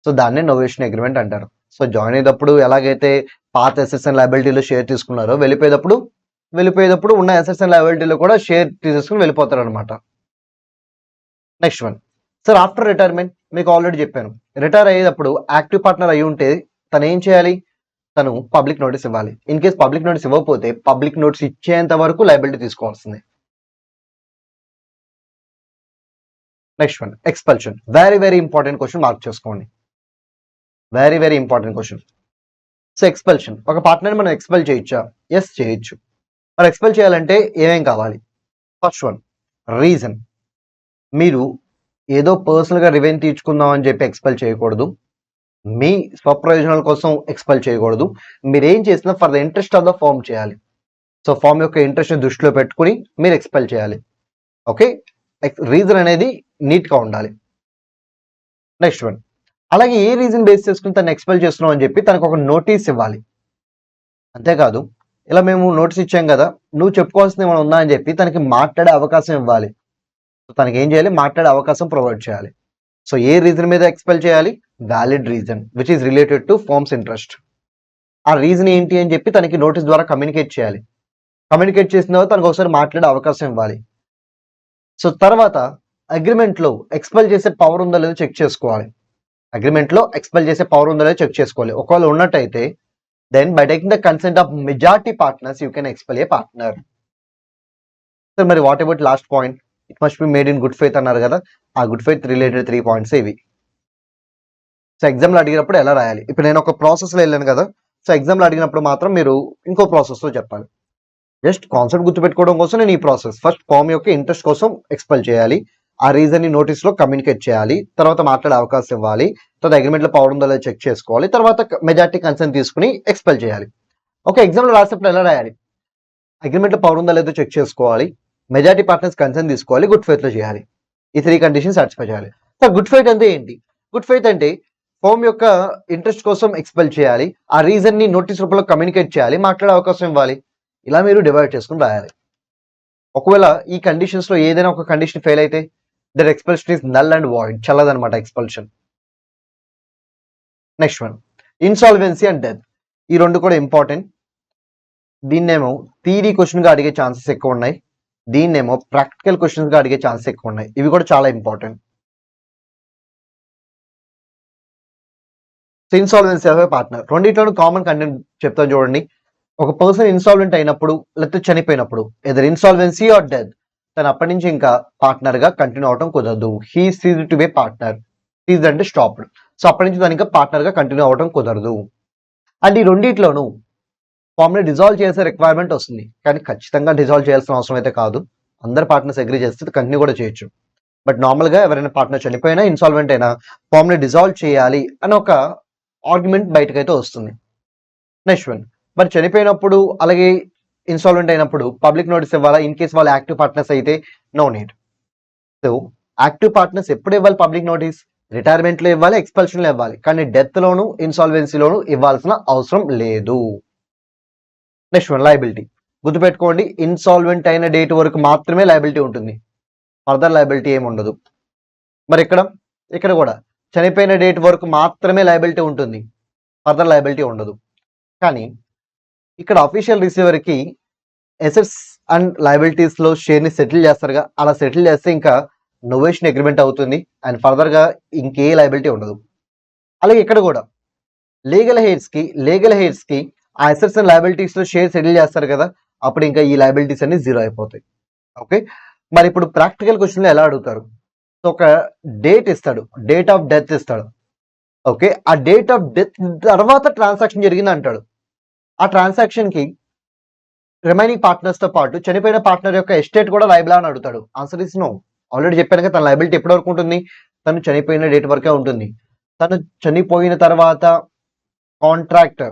సో దాన్నే నోవేషన్ అగ్రిమెంట్ అంటారు. సో జాయిన్ అయ్యేటప్పుడు ఎలాగైతే పాత అసెట్స్ అండ్ లయబిలిటీలో షేర్ తీసుకున్నారో వెళ్ళిపోయేటప్పుడు ఉన్న అసెట్స్ అండ్ లయబిలిటీలో కూడా షేర్ తీసేసుకుని వెళ్ళిపోతారు అనమాట. Next one, sir after retirement మీకు ఆల్రెడీ చెప్పాను, రిటైర్ అయ్యేటప్పుడు యాక్టివ్ పార్ట్నర్ అయి ఉంటే తను ఏం చేయాలి? తను పబ్లిక్ నోటీస్ ఇవ్వాలి. ఇన్ కేస్ పబ్లిక్ నోటీస్ ఇవ్వకపోతే పబ్లిక్ నోటీస్ ఇచ్చేంత వరకు లయబిలిటీ తీసుకోవాల్సింది. Next one, expulsion. Very important question, mark చేసుకోండి. Very important question. So expulsion, ఒక పార్ట్నర్ మనం ఎక్స్పెల్ చేయొచ్చా? ఎస్, చేయొచ్చు. మరి ఎక్స్పెల్ చేయాలంటే ఏమేం కావాలి? First one, reason. మీరు ఏదో పర్సనల్ గా రివెన్యూ తీర్చుకుందాం అని చెప్పి ఎక్స్పెల్ చేయకూడదు, మీ స్వప్రయోజనాల కోసం ఎక్స్పెల్ చేయకూడదు. మీరు ఏం చేసినా for the interest of the firm చేయాలి. సో ఫార్మ్ యొక్క ఇంట్రెస్ట్ ని దృష్టిలో పెట్టుకుని మీరు ఎక్స్పెల్ చేయాలి. ఓకే, రీజన్ అనేది నీట్ గా ఉండాలి. నెక్స్ట్ వన్, అలాగే ఏ రీజన్ బేస్ చేసుకుని తను ఎక్స్పెల్ చేస్తున్నాం అని చెప్పి తనకు ఒక నోటీస్ ఇవ్వాలి. అంతేకాదు ఇలా మేము నోటీస్ ఇచ్చాం కదా, నువ్వు చెప్పుకోవాల్సింది ఏమైనా ఉందా అని చెప్పి తనకి మాట్లాడే అవకాశం ఇవ్వాలి. తనకి ఏం చేయాలి? మాట్లాడే అవకాశం ప్రొవైడ్ చేయాలి. సో ఏ రీజన్ మీద ఎక్స్పెల్ చేయాలి? Valid reason which is related to firm's interest. ఆ రీజన్ ఏంటి అని చెప్పి తనకి నోటీస్ ద్వారా కమ్యూనికేట్ చేయాలి. కమ్యూనికేట్ చేసిన తర్వాత తనకు ఒకసారి మాట్లాడే అవకాశం ఇవ్వాలి. సో తర్వాత అగ్రిమెంట్లో ఎక్స్పెల్ చేసే పవర్ ఉందో లేదో చెక్ చేసుకోవాలి. అగ్రిమెంట్లో ఎక్స్పెల్ చేసే పవర్ ఉందో లేదో చెక్ చేసుకోవాలి. ఒకవేళ ఉన్నట్టయితే then by taking the consent of majority partners you can expel a partner. So మరి what about last point, it must be made in good faith అన్నారు కదా, ఆ గుడ్ ఫెయిత్ రిలేటెడ్ 3 పాయింట్స్ ఇవి. సో ఎగ్జామ్లో అడిగినప్పుడు ఎలా రాయాలి, ఇప్పుడు నేను ఒక ప్రాసెస్లో వెళ్ళాను కదా, సో ఎగ్జామ్లో అడిగినప్పుడు మాత్రం మీరు ఇంకో ప్రాసెస్లో చెప్పాలి. జస్ట్ కాన్సెప్ట్ గుర్తుపెట్టుకోవడం కోసం నేను ఈ ప్రాసెస్, ఫస్ట్ ఫామ్ యొక్క ఇంట్రెస్ట్ కోసం ఎక్స్పెల్ చేయాలి, ఆ రీజన్ ని నోటీస్ లో కమ్యూనికేట్ చేయాలి, తర్వాత మాట్లాడే అవకాశం ఇవ్వాలి, తర్వాత అగ్రిమెంట్ లో పవర్ ఉందో లేదో చెక్ చేసుకోవాలి, తర్వాత మెజారిటీ కన్సెంట్ తీసుకుని ఎక్స్పెల్ చేయాలి. ఓకే, ఎగ్జామ్ లో రాసేటప్పుడు ఎలా రాయాలి, అగ్రిమెంట్ లో పవర్ ఉందో లేదో చెక్ చేసుకోవాలి, మెజారిటీ పార్ట్నర్స్ కన్సెంట్ తీసుకోవాలి, గుడ్ ఫెయిత్ లో చేయాలి. ఈ 3 కండిషన్స్ సాటిస్ఫై చేయాలి. సో గుడ్ ఫెయిత్ అంటే ఏంటి, గుడ్ ఫెయిత్ అంటే ఫామ్ యొక్క ఇంట్రెస్ట్ కోసం ఎక్స్పెల్ చేయాలి, ఆ రీజన్ ని నోటీస్ రూపంలో కమ్యూనికేట్ చేయాలి, మాట్లాడే అవకాశం ఇవ్వాలి. ఇలా మీరు డివైడ్ చేసుకుని రాయాలి. ఒకవేళ ఈ కండిషన్స్ లో ఏదైనా ఒక కండిషన్ ఫెయిల్ అయితే that expulsion is null and void, చల్లదనమాట expulsion. Next one insolvency and death. ఈ రెండు కూడా ఇంపార్టెంట్. దీన్నేమో థియరీ క్వశ్చన్ గా అడిగే ఛాన్సెస్ ఎక్కువ ఉన్నాయి, దీన్నేమో ప్రాక్టికల్ క్వశ్చన్స్ గా అడిగే ఛాన్సెస్ ఎక్కువ ఉన్నాయి. ఇవి కూడా చాలా important. So insolvency of a partner, రెండింటిలోనూ కామన్ కంటెంట్ చెప్తాను చూడండి. ఒక పర్సన్ ఇన్సాల్వెంట్ అయినప్పుడు లేకపోతే చనిపోయినప్పుడు, ఎదర్ ఇన్సాల్వెన్సీ ఆర్ డెత్, తను అప్పటి నుంచి ఇంకా పార్ట్నర్ గా కంటిన్యూ అవడం కుదరదు. He cease to be partner, cease అంటే స్టాప్డ్. సో అప్పటి నుంచి తను ఇంకా పార్ట్నర్ గా కంటిన్యూ అవడం కుదరదు. అండ్ ఈ రెండింటిలోనూ ఫామ్ ని డిజాల్వ్ చేసే రిక్వైర్మెంట్ వస్తుంది, కానీ ఖచ్చితంగా డిజాల్వ్ చేయాల్సిన అవసరం అయితే కాదు. అందరు పార్ట్నర్స్ అగ్రీ చేస్తే కంటిన్యూ కూడా చేయొచ్చు. బట్ నార్మల్ గా ఎవరైనా పార్ట్నర్ చనిపోయినా ఇన్సాల్వెంట్ అయినా ఫామ్ ని డిజాల్వ్ చేయాలి అని ఒక ఆర్గ్యుమెంట్ బయటకైతే వస్తుంది. నెక్స్ట్ వన్, మరి చనిపోయినప్పుడు అలాగే ఇన్సాల్వెంట్ అయినప్పుడు పబ్లిక్ నోటీస్ ఇవ్వాలా, ఇన్ కేస్ వాళ్ళు యాక్టివ్ పార్ట్నర్స్ అయితే no need. So active partners ఎప్పుడు ఇవ్వాలి పబ్లిక్ నోటీస్, రిటైర్మెంట్ లో ఇవ్వాలి, ఎక్స్పల్షన్ లో ఇవ్వాలి, కానీ డెత్ లోను ఇన్సాల్వెన్సీలోను ఇవ్వాల్సిన అవసరం లేదు. Next one liability. గుర్తుపెట్టుకోండి, ఇన్సాల్వెంట్ అయిన డేట్ వరకు మాత్రమే లయబిలిటీ ఉంటుంది, ఫర్దర్ లయబిలిటీ ఏమి ఉండదు. మరి ఇక్కడ కూడా చనిపోయిన డేట్ వరకు మాత్రమే లయబిలిటీ ఉంటుంది, ఫర్దర్ లయబిలిటీ ఉండదు. కానీ ఇక్కడ అఫీషియల్ రిసీవర్ కి అసెట్స్ అండ్ లయబిలిటీస్ లో షేర్ ని సెటిల్ చేస్తారుగా, అలా సెటిల్ చేస్తే ఇంకా నోవేషన్ అగ్రిమెంట్ అవుతుంది అండ్ ఫర్దర్ గా ఇంకే లయబిలిటీ ఉండదు. అలాగే ఇక్కడ కూడా లీగల్ హెయిర్స్ కి ఆ అసెట్స్ అండ్ లయబిలిటీస్ లో షేర్ సెటిల్ చేస్తారు కదా, అప్పుడు ఇంకా ఈ లయబిలిటీస్ అన్ని జీరో అయిపోతాయి. ఓకే, మరి ఇప్పుడు ప్రాక్టికల్ క్వశ్చన్ లో ఎలా అడుగుతారు, సో ఒక డేట్ ఇస్తాడు, డేట్ ఆఫ్ డెత్ ఇస్తాడు. ఓకే, ఆ డేట్ ఆఫ్ డెత్ తర్వాత ట్రాన్సాక్షన్ జరిగింది అంటాడు. ఆ ట్రాన్సాక్షన్ కి రిమైనింగ్ పార్ట్నర్స్ తో పాటు చనిపోయిన పార్ట్నర్ యొక్క ఎస్టేట్ కూడా లైబిలా అని అడుగుతాడు. Answer is no. ఆల్రెడీ చెప్పాను కదా, తన లైబిలిటీ ఎప్పటి వరకు ఉంటుంది, తను చనిపోయిన డేట్ వరకే ఉంటుంది. తను చనిపోయిన తర్వాత కాంట్రాక్ట్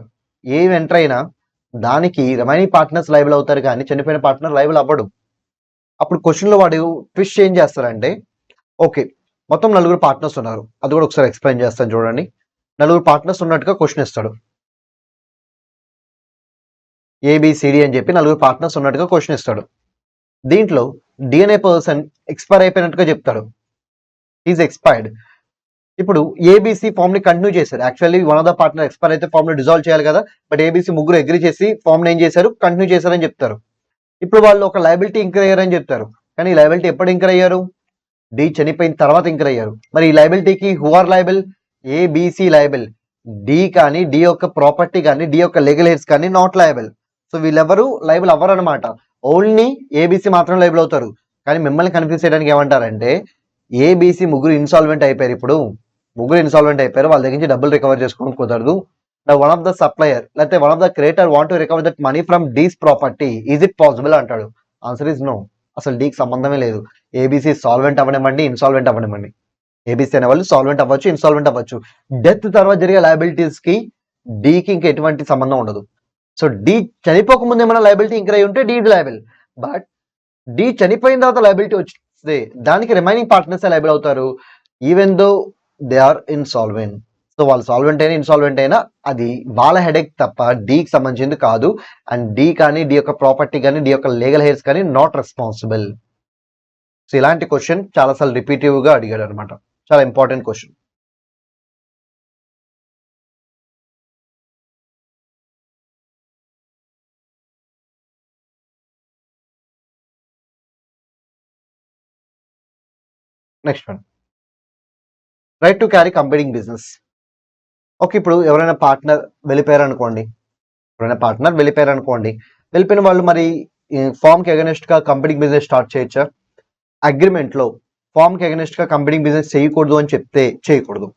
ఏం ఎంటర్ అయినా దానికి రిమైనింగ్ పార్ట్నర్స్ లైబిల్ అవుతారు, కానీ చనిపోయిన పార్ట్నర్ లైబిల్ అవ్వడు. అప్పుడు క్వశ్చన్ లో వాడు ట్విస్ట్ ఏం చేస్తారంటే, ఓకే మొత్తం 4 పార్ట్నర్స్ ఉన్నారు, అది కూడా ఒకసారి ఎక్స్ప్లెయిన్ చేస్తాను చూడండి. 4 పార్ట్నర్స్ ఉన్నట్టుగా క్వశ్చన్ ఇస్తాడు, ఏబిసిడి అని చెప్పి 4 పార్ట్నర్స్ ఉన్నట్టుగా క్వశ్చన్ ఇస్తాడు. దీంట్లో డిఎన్ఏ పర్సన్ ఎక్స్పైర్ అయిపోయినట్టుగా చెప్తాడు, ఈజ్ ఎక్స్పైర్డ్. ఇప్పుడు ఏబిసి ఫామ్ ని కంటిన్యూ చేశారు. Actually one of the partner expire అయితే ఫామ్ ని డిజాల్వ్ చేయాలి కదా, బట్ ఏబిసి ముగ్గురు అగ్రీ చేసి ఫామ్ ని ఏం చేశారు, కంటిన్యూ చేశారని చెప్తారు. ఇప్పుడు వాళ్ళు ఒక లయబిలిటీ ఇంక్రైర్ అయ్యారని చెప్తారు, కానీ ఈ లయబిలిటీ ఎప్పుడు ఇంక్రైర్ అయ్యారు, డి చనిపోయిన తర్వాత ఇంక్రైర్ అయ్యారు. మరి ఈ లయబిలిటీకి who are liable, ABC liable, D కానీ డి యొక్క ప్రాపర్టీ కానీ డి యొక్క లీగల్ హెయిర్స్ కానీ నాట్ లయబుల్. సో వీళ్ళెవరు లైబుల్ అవ్వరు అనమాట, ఓన్లీ ఏబిసి మాత్రం లైబుల్ అవుతారు. కానీ మిమ్మల్ని కన్ఫ్యూజ్ చేయడానికి ఏమంటారంటే, ఏబిసి ముగ్గురు ఇన్సాల్వెంట్ అయిపోయారు, ఇప్పుడు ముగ్గురు ఇన్సాల్వెంట్ అయిపోయారు, వాళ్ళ దగ్గర నుంచి డబ్బులు రికవర్ చేసుకోవడం కుదరదు. వన్ ఆఫ్ ద సప్లయర్ లేకపోతే one of the creditor want to recover that money from D's property, is it possible అంటాడు. Answer is no. అసలు డీకి సంబంధమే లేదు. ఏబిసి సాల్వెంట్ అవ్వనివ్వండి, ఇన్సాల్వెంట్ అవ్వనివ్వండి, ఏబిసి అనే వాళ్ళు సాల్వెంట్ అవ్వచ్చు, ఇన్సాల్వెంట్ అవ్వచ్చు. డెత్ తర్వాత జరిగే లయబిలిటీస్ కి డీకి ఇంకా ఎటువంటి సంబంధం ఉండదు. సో డి చనిపోక ముందు ఏమైనా లయబిలిటీ ఇంక్రై ఉంటే డి లయబుల్, బట్ డి చనిపోయిన తర్వాత లయబిలిటీ వస్తే దానికి రిమైనింగ్ పార్ట్నర్స్ లయబుల్ అవుతారు, even though they are insolvent. So వాళ్ళు సాల్వెంట్ అయినా ఇన్సాల్వెంట్ అయినా అది వాళ్ళ హెడేక్ తప్ప డీకి సంబంధించింది కాదు. అండ్ డి కానీ డి యొక్క ప్రాపర్టీ కానీ డి యొక్క లీగల్ హెయిర్స్ కానీ నాట్ రెస్పాన్సిబుల్. సో ఇలాంటి క్వశ్చన్ చాలాసార్లు రిపీటివ్ గా అడిగాడు అనమాట, చాలా important question. Next one, right to carry competing business. Okay, ఇప్పుడు ఎవరైనా పార్ట్నర్ వెళ్ళిపోయారు అనుకోండి, వెళ్ళిపోయిన వాళ్ళు మరి ఫామ్కి అగెనిస్ట్ గా కంపెనింగ్ బిజినెస్ స్టార్ట్ చేయొచ్చా? అగ్రిమెంట్ లో ఫామ్కి అగెనిస్ట్ గా కంపెనింగ్ బిజినెస్ చేయకూడదు అని చెప్తే చేయకూడదు.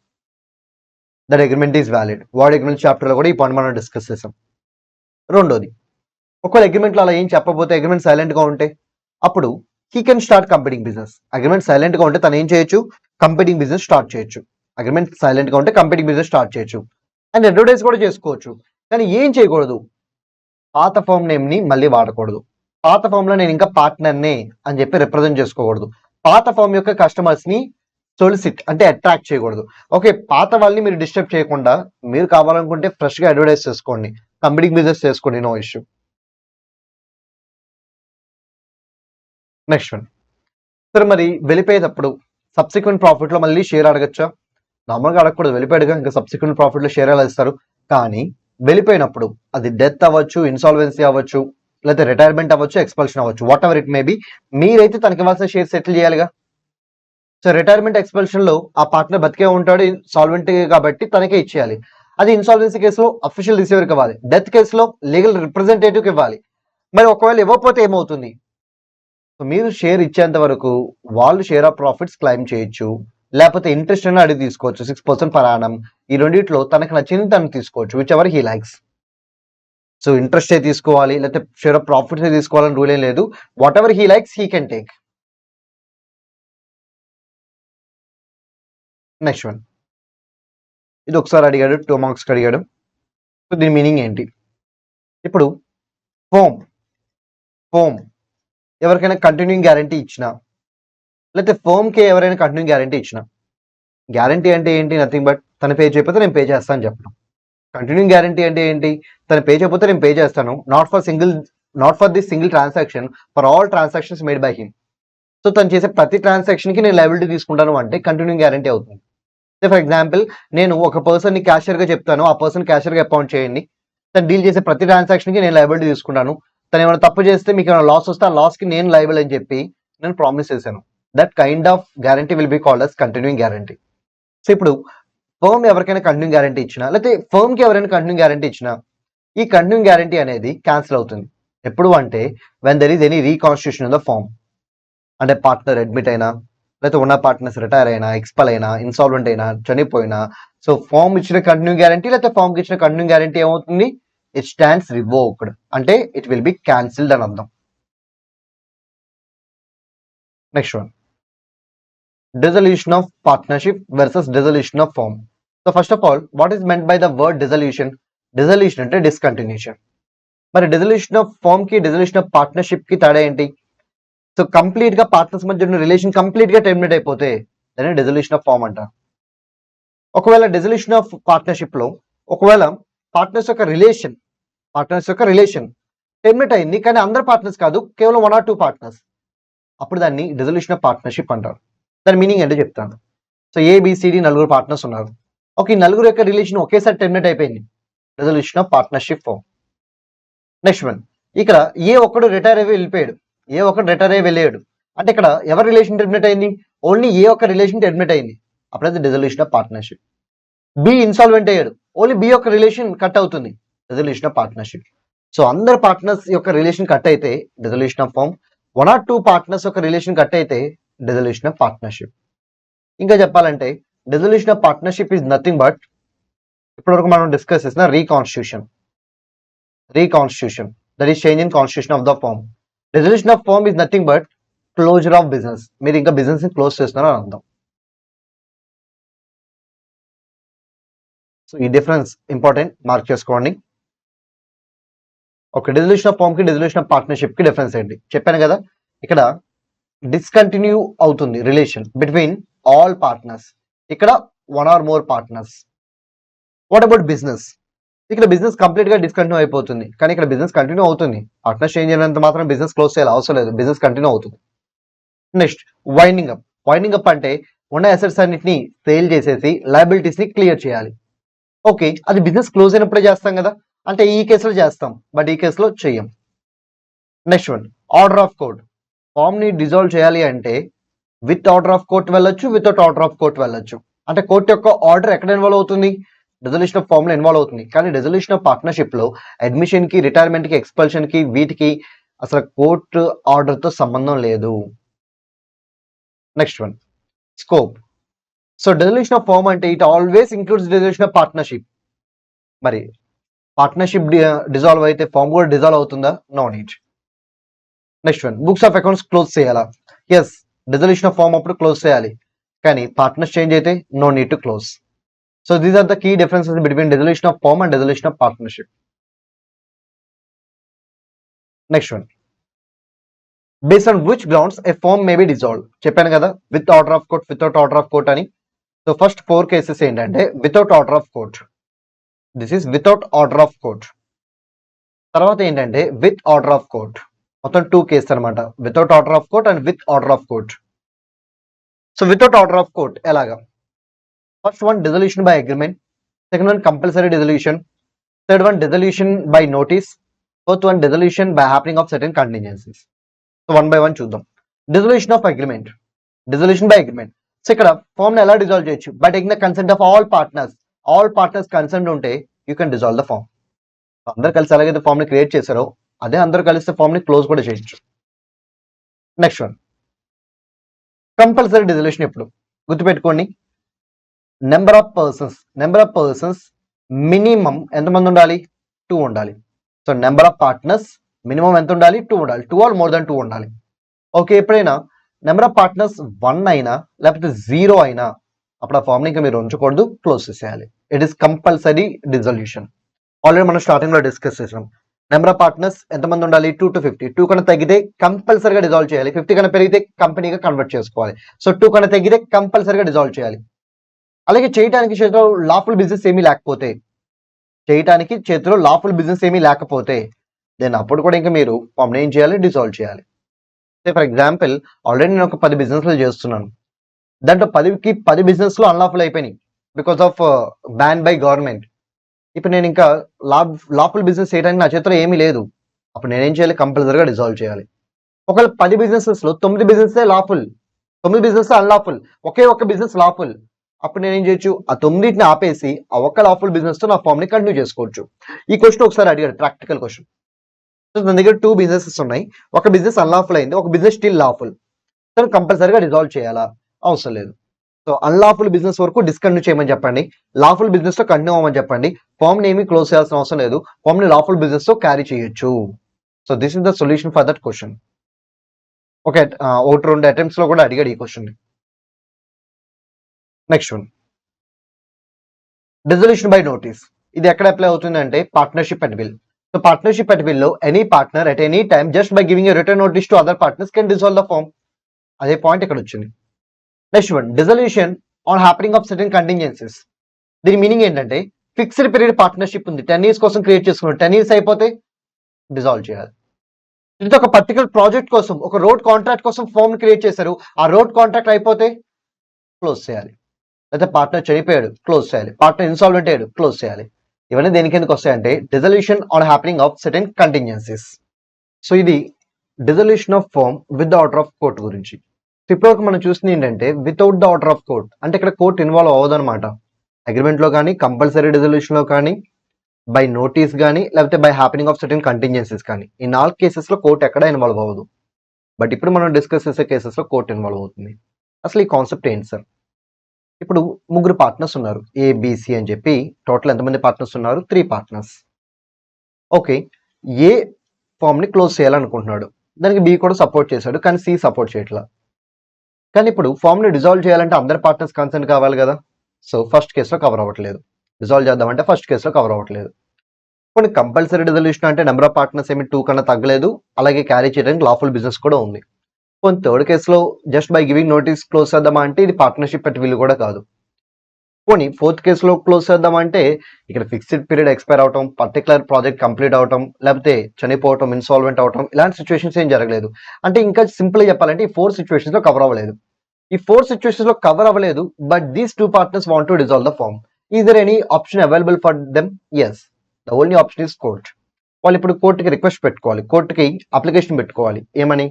That agreement is valid. Ward agreement chapter లో కూడా ఈ పాయింట్ మనం డిస్కస్ చేసాం. రెండోది, ఒకవేళ అగ్రిమెంట్ లో అలా ఏం చెప్పకపోతే, అగ్రిమెంట్ సైలెంట్ గా ఉంటే, అప్పుడు he can start competing business. Agreement silent గా ఉంటే తను ఏం చేయొచ్చు? కంపెనింగ్ బిజినెస్ స్టార్ట్ చేయొచ్చు. అగ్రిమెంట్ సైలెంట్ గా ఉంటే కంపెనింగ్ బిజినెస్ స్టార్ట్ చేయొచ్చు అండ్ అడ్వర్టైజ్ కూడా చేసుకోవచ్చు. కానీ ఏం చేయకూడదు? పాత ఫామ్ నేమ్ ని మళ్ళీ వాడకూడదు. పాత ఫామ్ లో నేను ఇంకా పార్ట్నర్నే అని చెప్పి రిప్రజెంట్ చేసుకోకూడదు. పాత ఫామ్ యొక్క కస్టమర్స్ ని సొలిసిట్ అంటే అట్రాక్ట్ చేయకూడదు. ఓకే, పాత వాళ్ళని మీరు డిస్టర్బ్ చేయకుండా మీరు కావాలనుకుంటే ఫ్రెష్ గా అడ్వర్టైజ్ చేసుకోండి, కంపెనింగ్ బిజినెస్ చేసుకోండి, నో ఇష్యూ. నెక్స్ట్ వన్, సరే మరి వెళ్ళిపోయేటప్పుడు సబ్సిక్వెంట్ ప్రాఫిట్ లో మళ్ళీ షేర్ అడగచ్చా? నార్మల్గా అడగకూడదు, వెళ్ళిపోయాడుగా, ఇంకా సబ్సిక్వెంట్ ప్రాఫిట్ లో షేర్ ఎలా ఇస్తారు? కానీ వెళ్ళిపోయినప్పుడు అది డెత్ అవ్వచ్చు, ఇన్సాల్వెన్సీ అవ్వచ్చు, లేకపోతే రిటైర్మెంట్ అవ్వచ్చు, ఎక్స్పల్షన్ అవ్వచ్చు, whatever it may be, మీరైతే తనకి ఇవ్వాల్సిన షేర్ సెటిల్ చేయాలిగా. సో రిటైర్మెంట్ ఎక్స్పల్షన్ లో ఆ పార్ట్నర్ బతికే ఉంటాడు, సాల్వెంట్ కాబట్టి తనకే ఇచ్చేయాలి. అది ఇన్సాల్వెన్సీ కేసులో అఫీషియల్ రిసీవర్కి ఇవ్వాలి, డెత్ కేసులో లీగల్ రిప్రజెంటేటివ్కి ఇవ్వాలి. మరి ఒకవేళ ఇవ్వకపోతే ఏమవుతుంది? సో మీరు షేర్ ఇచ్చేంత వరకు వాళ్ళు షేర్ ఆఫ్ ప్రాఫిట్స్ క్లైమ్ చేయొచ్చు, లేకపోతే ఇంట్రెస్ట్ అని అడిగి తీసుకోవచ్చు 6% పర్ యానం. ఈ రెండిట్లో తనకు నచ్చింది తను తీసుకోవచ్చు, which ever he likes. So interest తీసుకోవాలి లేకపోతే షేర్ ఆఫ్ ప్రాఫిట్స్ తీసుకోవాలని రూల్ ఏం లేదు. What ever he likes he can take. Next one, ఇది ఒకసారి అడిగాడు, 2 మార్క్స్ అడిగాడు. సో దీని మీనింగ్ ఏంటి? ఇప్పుడు ఫోమ్ ఎవరికైనా కంటిన్యూయింగ్ గ్యారంటీ ఇచ్చినా, లేకపోతే ఫోమ్కి ఎవరైనా కంటిన్యూయింగ్ గ్యారంటీ ఇచ్చినా, గ్యారంటీ అంటే ఏంటి? నథింగ్ బట్ తను పే చేయకపోతే నేను పే చేస్తాను అని చెప్పడం. కంటిన్యూయింగ్ గ్యారంటీ అంటే ఏంటి? తను పే చేయకపోతే నేను పే చేస్తాను, not for this single transaction, for all transactions made by him. So తను చేసే ప్రతి ట్రాన్సాక్షన్ కి నేను లయబిలిటీ తీసుకుంటాను అంటే కంటిన్యూయింగ్ గ్యారంటీ అవుతుంది. ఫర్ ఎగ్జాంపుల్, నేను ఒక పర్సన్ ని క్యాషియర్ గా చెప్తాను, ఆ పర్సన్ క్యాషియర్ గా అకౌంట్ చేయండి, తను డీల్ చేసే ప్రతి ట్రాన్సాక్షన్ కి నేను లయబిలిటీ తీసుకుంటాను, తను ఏమైనా తప్పు చేస్తే మీకు ఏమైనా లాస్ వస్తే ఆ లాస్ కి నేను లయబుల్ అని చెప్పి నేను ప్రామిస్ చేశాను. That kind of guarantee will be called as continuing guarantee. So ఇప్పుడు ఫర్మ్ ఎవరికైనా కంటిన్యూయింగ్ గ్యారంటీ ఇచ్చినా, లేకపోతే ఫర్మ్ కి ఎవరైనా కంటిన్యూయింగ్ గ్యారంటీ ఇచ్చినా, ఈ కంటిన్యూయింగ్ గ్యారంటీ అనేది క్యాన్సిల్ అవుతుంది. ఎప్పుడు అంటే when there is any reconstitution in the firm. అంటే పార్ట్నర్ అడ్మిట్ అయినా, లేకపోతే ఉన్న పార్ట్నర్స్ రిటైర్ అయినా, ఎక్స్పల్ అయినా, ఇన్సాల్వెంట్ అయినా, చనిపోయినా, సో ఫామ్ ఇచ్చిన కంటిన్యూ గ్యారంటీ లేకపోతే ఫామ్ ఇచ్చిన కంటిన్యూ గ్యారంటీ ఏమవుతుంది? ఇట్ స్టాండ్స్ రివోక్డ్, అంటే ఇట్ విల్ బి క్యాన్సిల్డ్ అని అర్థం. Next one, dissolution of partnership versus dissolution of firm. So first of all, what is meant by the word dissolution? Dissolution అంటే discontinuation. మరి dissolution of firm కి dissolution of partnership కి తేడా ఏంటి? So complete గా partners మధ్య ఉన్న relation complete గా టెర్మినేట్ అయిపోతే దాన్ని డిసల్యూషన్ ఆఫ్ ఫామ్ అంటారు. ఒకవేళ డిసల్యూషన్ ఆఫ్ పార్ట్నర్షిప్ లో ఒకవేళ పార్ట్నర్స్ యొక్క రిలేషన్ టెర్మినేట్ అయింది, కానీ అందరు పార్ట్నర్స్ కాదు, కేవలం 1 or 2 పార్ట్నర్స్, అప్పుడు దాన్ని డిసల్యూషన్ ఆఫ్ పార్ట్నర్షిప్ అంటారు. దాని మీనింగ్ ఏంటో చెప్తాను. సో ఏబిసిడి నలుగురు పార్ట్నర్స్ ఉన్నారు. ఓకే, నలుగురు యొక్క రిలేషన్ ఒకేసారి టెర్మినేట్ అయిపోయింది, dissolution of partnership firm. Next one, ఇక్కడ ఏ ఒక్కడు రిటైర్ అయ్యి వెళ్ళాడు అంటే ఇక్కడ ఎవరి రిలేషన్ టెర్మినేట్ అయింది? ఓన్లీ ఏ ఒక్క రిలేషన్ టెర్మినేట్ అయింది, అప్పుడైతే dissolution of partnership. B insolvent అయ్యాడు, ఓన్లీ బి యొక్క రిలేషన్ కట్ అవుతుంది, డిసల్యూషన్ ఆఫ్ పార్ట్నర్షిప్. సో అందరు పార్ట్నర్స్ యొక్క రిలేషన్ కట్ అయితే dissolution of firm, 1 or 2 partners యొక్క రిలేషన్ కట్ అయితే డిసల్యూషన్ ఆఫ్ పార్ట్నర్షిప్. ఇంకా చెప్పాలంటే dissolution of partnership is nothing but ఇప్పటివరకు మనం డిస్కస్ చేసిన reconstitution, that is change in constitution of the firm. Dissolution of firm is nothing but closure of business, మీరు ఇంకా business ని close చేస్తున్నారు అని అర్థం. సో ఈ డిఫరెన్స్ ఇంపార్టెంట్, మార్క్ చేసుకోండి. ఓకే, డిసల్యూషన్ ఆఫ్ ఫామ్ కి డిసల్యూషన్ ఆఫ్ పార్ట్నర్షిప్ కి డిఫరెన్స్ ఏంటి చెప్పాను కదా. ఇక్కడ డిస్కంటిన్యూ అవుతుంది రిలేషన్ బిట్వీన్ ఆల్ పార్ట్నర్స్, ఇక్కడ 1 or more partners. What about business? ఇక్కడ బిజినెస్ కంప్లీట్ గా డిస్కంటిన్యూ అయిపోతుంది, కానీ ఇక్కడ బిజినెస్ కంటిన్యూ అవుతుంది. పార్ట్నర్స్ చేంజ్ అయినంత మాత్రం బిజినెస్ క్లోజ్ చేయాలి అవసరం లేదు, బిజినెస్ కంటిన్యూ అవుతుంది. నెక్స్ట్ వైండింగ్ అప్ అంటే ఉన్న అసెట్స్ అన్నిటిని సేల్ చేసేసి లయబిలిటీస్ ని క్లియర్ చేయాలి. ఓకే, అది బిజినెస్ క్లోజ్ అయినప్పుడే చేస్తాం కదా, అంటే ఈ కేసులో చేస్తాం, బట్ ఈ కేసులో చెయ్యం. Next one, order of court. Firm ని డిజాల్వ్ చేయాలి అంటే విత్ ఆర్డర్ ఆఫ్ కోర్ట్ వెళ్ళొచ్చు, వితౌట్ ఆర్డర్ ఆఫ్ కోర్ట్ వెళ్ళొచ్చు. అంటే కోర్టు యొక్క ఆర్డర్ ఎక్కడ ఇన్వాల్వ్ అవుతుంది? డిజల్యూషన్ ఆఫ్ ఫామ్ లో ఇన్వాల్వ్ అవుతుంది. కానీ డిజల్యూషన్ ఆఫ్ పార్ట్నర్షిప్ లో అడ్మిషన్ కి, రిటైర్మెంట్ కి, ఎక్స్పల్షన్ కి, వీటికి అసలు కోర్టు ఆర్డర్ తో సంబంధం లేదు. Next one, scope. So dissolution of firm అంటే it always includes dissolution of partnership. మరి పార్ట్నర్షిప్ డిజాల్వ్ అయితే ఫామ్ కూడా డిజాల్వ్ అవుతుందా? No need. Next one, books of accounts close చేయాలా? ఎస్, డిజల్యూషన్ ఆఫ్ ఫామ్ అప్పుడు క్లోజ్ చేయాలి. కానీ పార్ట్నర్స్ చేంజ్ అయితే no need to close. So these are the key differences between dissolution of firm and dissolution of partnership. Next one, based on which grounds a firm may be dissolve. చెప్పాను కదా, with order of court, without order of court అని. So first 4 cases ఏంటంటే without order of court. This is without order of court. తర్వాత ఏంటంటే with order of court. మొత్తం 2 cases అనమాట, without order of court and with order of court. So without order of court ఎలాగా? First one, dissolution by agreement. Second one, compulsory dissolution. Third one, dissolution by notice. Fourth one, dissolution by happening of certain contingencies. So 1 by 1 చూద్దాం. Dissolution of agreement, dissolution by agreement. So ఇక్కడ firm ని ఎలా dissolve చేయొచ్చు? By taking the consent of all partners. All partners consent ఉంటే you can dissolve the firm. అందరు కలిసి ఎలాగైతే form ని క్రియేట్ చేశారో అదే అందరూ కలిస్తే ఫామ్ ని క్లోజ్ కూడా చేయొచ్చు. Next one, compulsory dissolution. ఎప్పుడు గుర్తుపెట్టుకోండి, నెంబర్ ఆఫ్ పర్సన్స్ మినిమం ఎంతమంది ఉండాలి? 2 ఉండాలి. So number of partners minimum ఎంత ఉండాలి? 2 ఉండాలి. 2 ఆర్ మోర్ దాన్ 2 ఉండాలి. ఓకే, ఎప్పుడైనా నెంబర్ ఆఫ్ పార్ట్నర్స్ 1 అయినా లేకపోతే 0 అయినా అప్పుడు ఆ ఫామ్ ని ఇంకా మీరు ఉంచకూడదు, క్లోజ్ చేసేయాలి. It is compulsory dissolution. Already మనం స్టార్టింగ్ లో డిస్కస్ చేసాం. నెంబర్ ఆఫ్ పార్ట్నర్స్ ఎంతమంది ఉండాలి? 2 to 50. 2 కన్నా తగ్గితే కంపల్సరీగా డిజాల్వ్ చేయాలి. 50 కన్నా పెరిగితే కంపెనీగా కన్వర్ట్ చేసుకోవాలి. సో 2 కన్నా తగ్గితే కంపల్సరీగా డిజాల్వ్ చేయాలి. అలాగే చేయడానికి చేతిలో లాఫుల్ బిజినెస్ ఏమీ లేకపోతే దెన్ అప్పుడు కూడా ఇంకా మీరు ఫామ్ ఏం చేయాలి? డిజాల్వ్ చేయాలి. ఫర్ ఎగ్జాంపుల్, ఆల్రెడీ నేను ఒక 10 బిజినెస్లు చేస్తున్నాను. దాంట్లో 10కి 10 బిజినెస్లు అన్లాఫుల్ అయిపోయినాయి because of ban by government. ఇప్పుడు నేను ఇంకా లాఫుల్ బిజినెస్ చేయడానికి నా చేతిలో ఏమీ లేదు. అప్పుడు నేనేం చేయాలి? కంపల్సరీగా డిజాల్వ్ చేయాలి. ఒకవేళ 10 బిజినెసెస్ లో 9 బిజినెస్ లాఫుల్, 9 బిజినెస్ అన్లాఫుల్, ఒకే ఒక బిజినెస్ లాఫుల్. అప్పుడు నేనేం చేయొచ్చు? ఆ 9ని ఆపేసి ఆ ఒక్క లాఫుల్ బిజినెస్ తో నా ఫామ్ ని కంటిన్యూ చేసుకోవచ్చు. ఈ క్వశ్చన్ ఒకసారి అడిగాడు, ప్రాక్టికల్ క్వశ్చన్. నా దగ్గర 2 బిజినెసెస్ ఉన్నాయి, ఒక బిజినెస్ అన్లాఫుల్ అయింది, ఒక బిజినెస్ స్టిల్ లాఫుల్. సో కంపల్సరీగా డిజాల్వ్ చేయాలా? అవసరం లేదు. సో అన్లాఫుల్ బిజినెస్ వరకు డిస్కంటిన్యూ చేయమని చెప్పండి, లాఫుల్ బిజినెస్ తో కంటిన్యూ అవ్వమని చెప్పండి. ఫామ్ ని ఏమీ క్లోజ్ చేయాల్సిన అవసరం లేదు, ఫామ్ ని లాఫుల్ బిజినెస్ తో క్యారీ చేయొచ్చు. So this is the solution for that question. Okay, 1-2 attempts లో కూడా అడిగాడు ఈ question. Next one, dissolution by notice. ఇది ఎక్కడ అప్లై అవుతుందంటే partnership at will. So partnership at will లో any partner at any time just by giving a return notice to other partners can dissolve the firm. అదే point ఇక్కడ వచ్చింది. Next one, dissolution on happening of certain contingencies. దీని meaning ఏంటంటే fixed period partnership ఉంది, 10 years కోసం create చేసుకున్నాం, 10 years అయిపోతే dissolve చేయాలి. ఇది ఒక పర్టికులర్ ప్రాజెక్ట్ కోసం, ఒక రోడ్ కాంట్రాక్ట్ కోసం ఫామ్ క్రియేట్ చేశారు, ఆ రోడ్ కాంట్రాక్ట్ అయిపోతే క్లోజ్ చేయాలి. అయితే పార్ట్నర్ చనిపోయాడు, క్లోజ్ చేయాలి. పార్ట్నర్ ఇన్సాల్వెంట్ అయ్యాడు, క్లోజ్ చేయాలి. ఇవన్నీ దేనికి ఎందుకు వస్తాయంటే dissolution on happening of certain contingencies. So ఇది dissolution of firm with the order of court గురించి. ఇప్పటివరకు మనం చూసింది ఏంటంటే without the order of court, అంటే ఇక్కడ కోర్ట్ ఇన్వాల్వ్ అవ్వదన్నమాట. అగ్రిమెంట్ లో కానీ, కంపల్సరీ డిజల్యూషన్ లో కానీ, బై నోటీస్ కానీ, లేకపోతే by happening of certain contingencies కానీ, ఈ 4 కేసెస్ లో కోర్ట్ ఎక్కడ ఇన్వాల్వ్ అవ్వదు. బట్ ఇప్పుడు మనం డిస్కస్ చేసే కేసెస్ లో కోర్ట్ ఇన్వాల్వ్ అవుతుంది. అసలు ఈ కాన్సెప్ట్ ఏంటి సార్? ఇప్పుడు 3 పార్ట్నర్స్ ఉన్నారు, ఏబిసి అని చెప్పి. టోటల్ ఎంతమంది పార్ట్నర్స్ ఉన్నారు? 3 పార్ట్నర్స్. ఓకే, ఏ ఫామ్ ని క్లోజ్ చేయాలనుకుంటున్నాడు, దానికి బి కూడా సపోర్ట్ చేశాడు, కానీ సి సపోర్ట్ చేయట్లా. కానీ ఇప్పుడు ఫామ్ ని డిజాల్వ్ చేయాలంటే అందరు పార్ట్నర్స్ కన్సెంట్ కావాలి కదా. సో ఫస్ట్ కేసులో కవర్ అవ్వట్లేదు. డిజాల్వ్ చేద్దామంటే ఫస్ట్ కేసులో కవర్ అవ్వట్లేదు. కొన్ని కంపల్సరీ డిజల్యూషన్ అంటే నెంబర్ ఆఫ్ పార్ట్నర్స్ ఏమి 2 కన్నా తగ్గలేదు, అలాగే క్యారీ చేయడానికి లాఫుల్ బిజినెస్ కూడా ఉంది. కొన్ని థర్డ్ కేసులో just by giving notice close చేద్దామా అంటే ఇది పార్ట్నర్షిప్ అట్ విల్ కూడా కాదు. పోనీ 4th కేసులో క్లోజ్ చేద్దామంటే ఇక్కడ ఫిక్స్డ్ పీరియడ్ ఎక్స్పైర్ అవటం, పర్టికులర్ ప్రాజెక్ట్ కంప్లీట్ అవటం, లేకపోతే చనిపోవటం, ఇన్సాల్వెంట్ అవటం, ఇలాంటి సిచ్యువేషన్స్ ఏం జరగలేదు. అంటే ఇంకా సింపుల్ చెప్పాలంటే ఈ 4 సిచ్యువేషన్స్ లో కవర్ అవ్వలేదు. ఈ 4 సిచ్యువేషన్స్ లో కవర్ అవ్వలేదు, but these 2 partners want to dissolve the firm. Is there any option available for them? Yes, the only option is court. వాళ్ళు ఇప్పుడు కోర్టుకి రిక్వెస్ట్ పెట్టుకోవాలి, కోర్టుకి అప్లికేషన్ పెట్టుకోవాలి. ఏమని?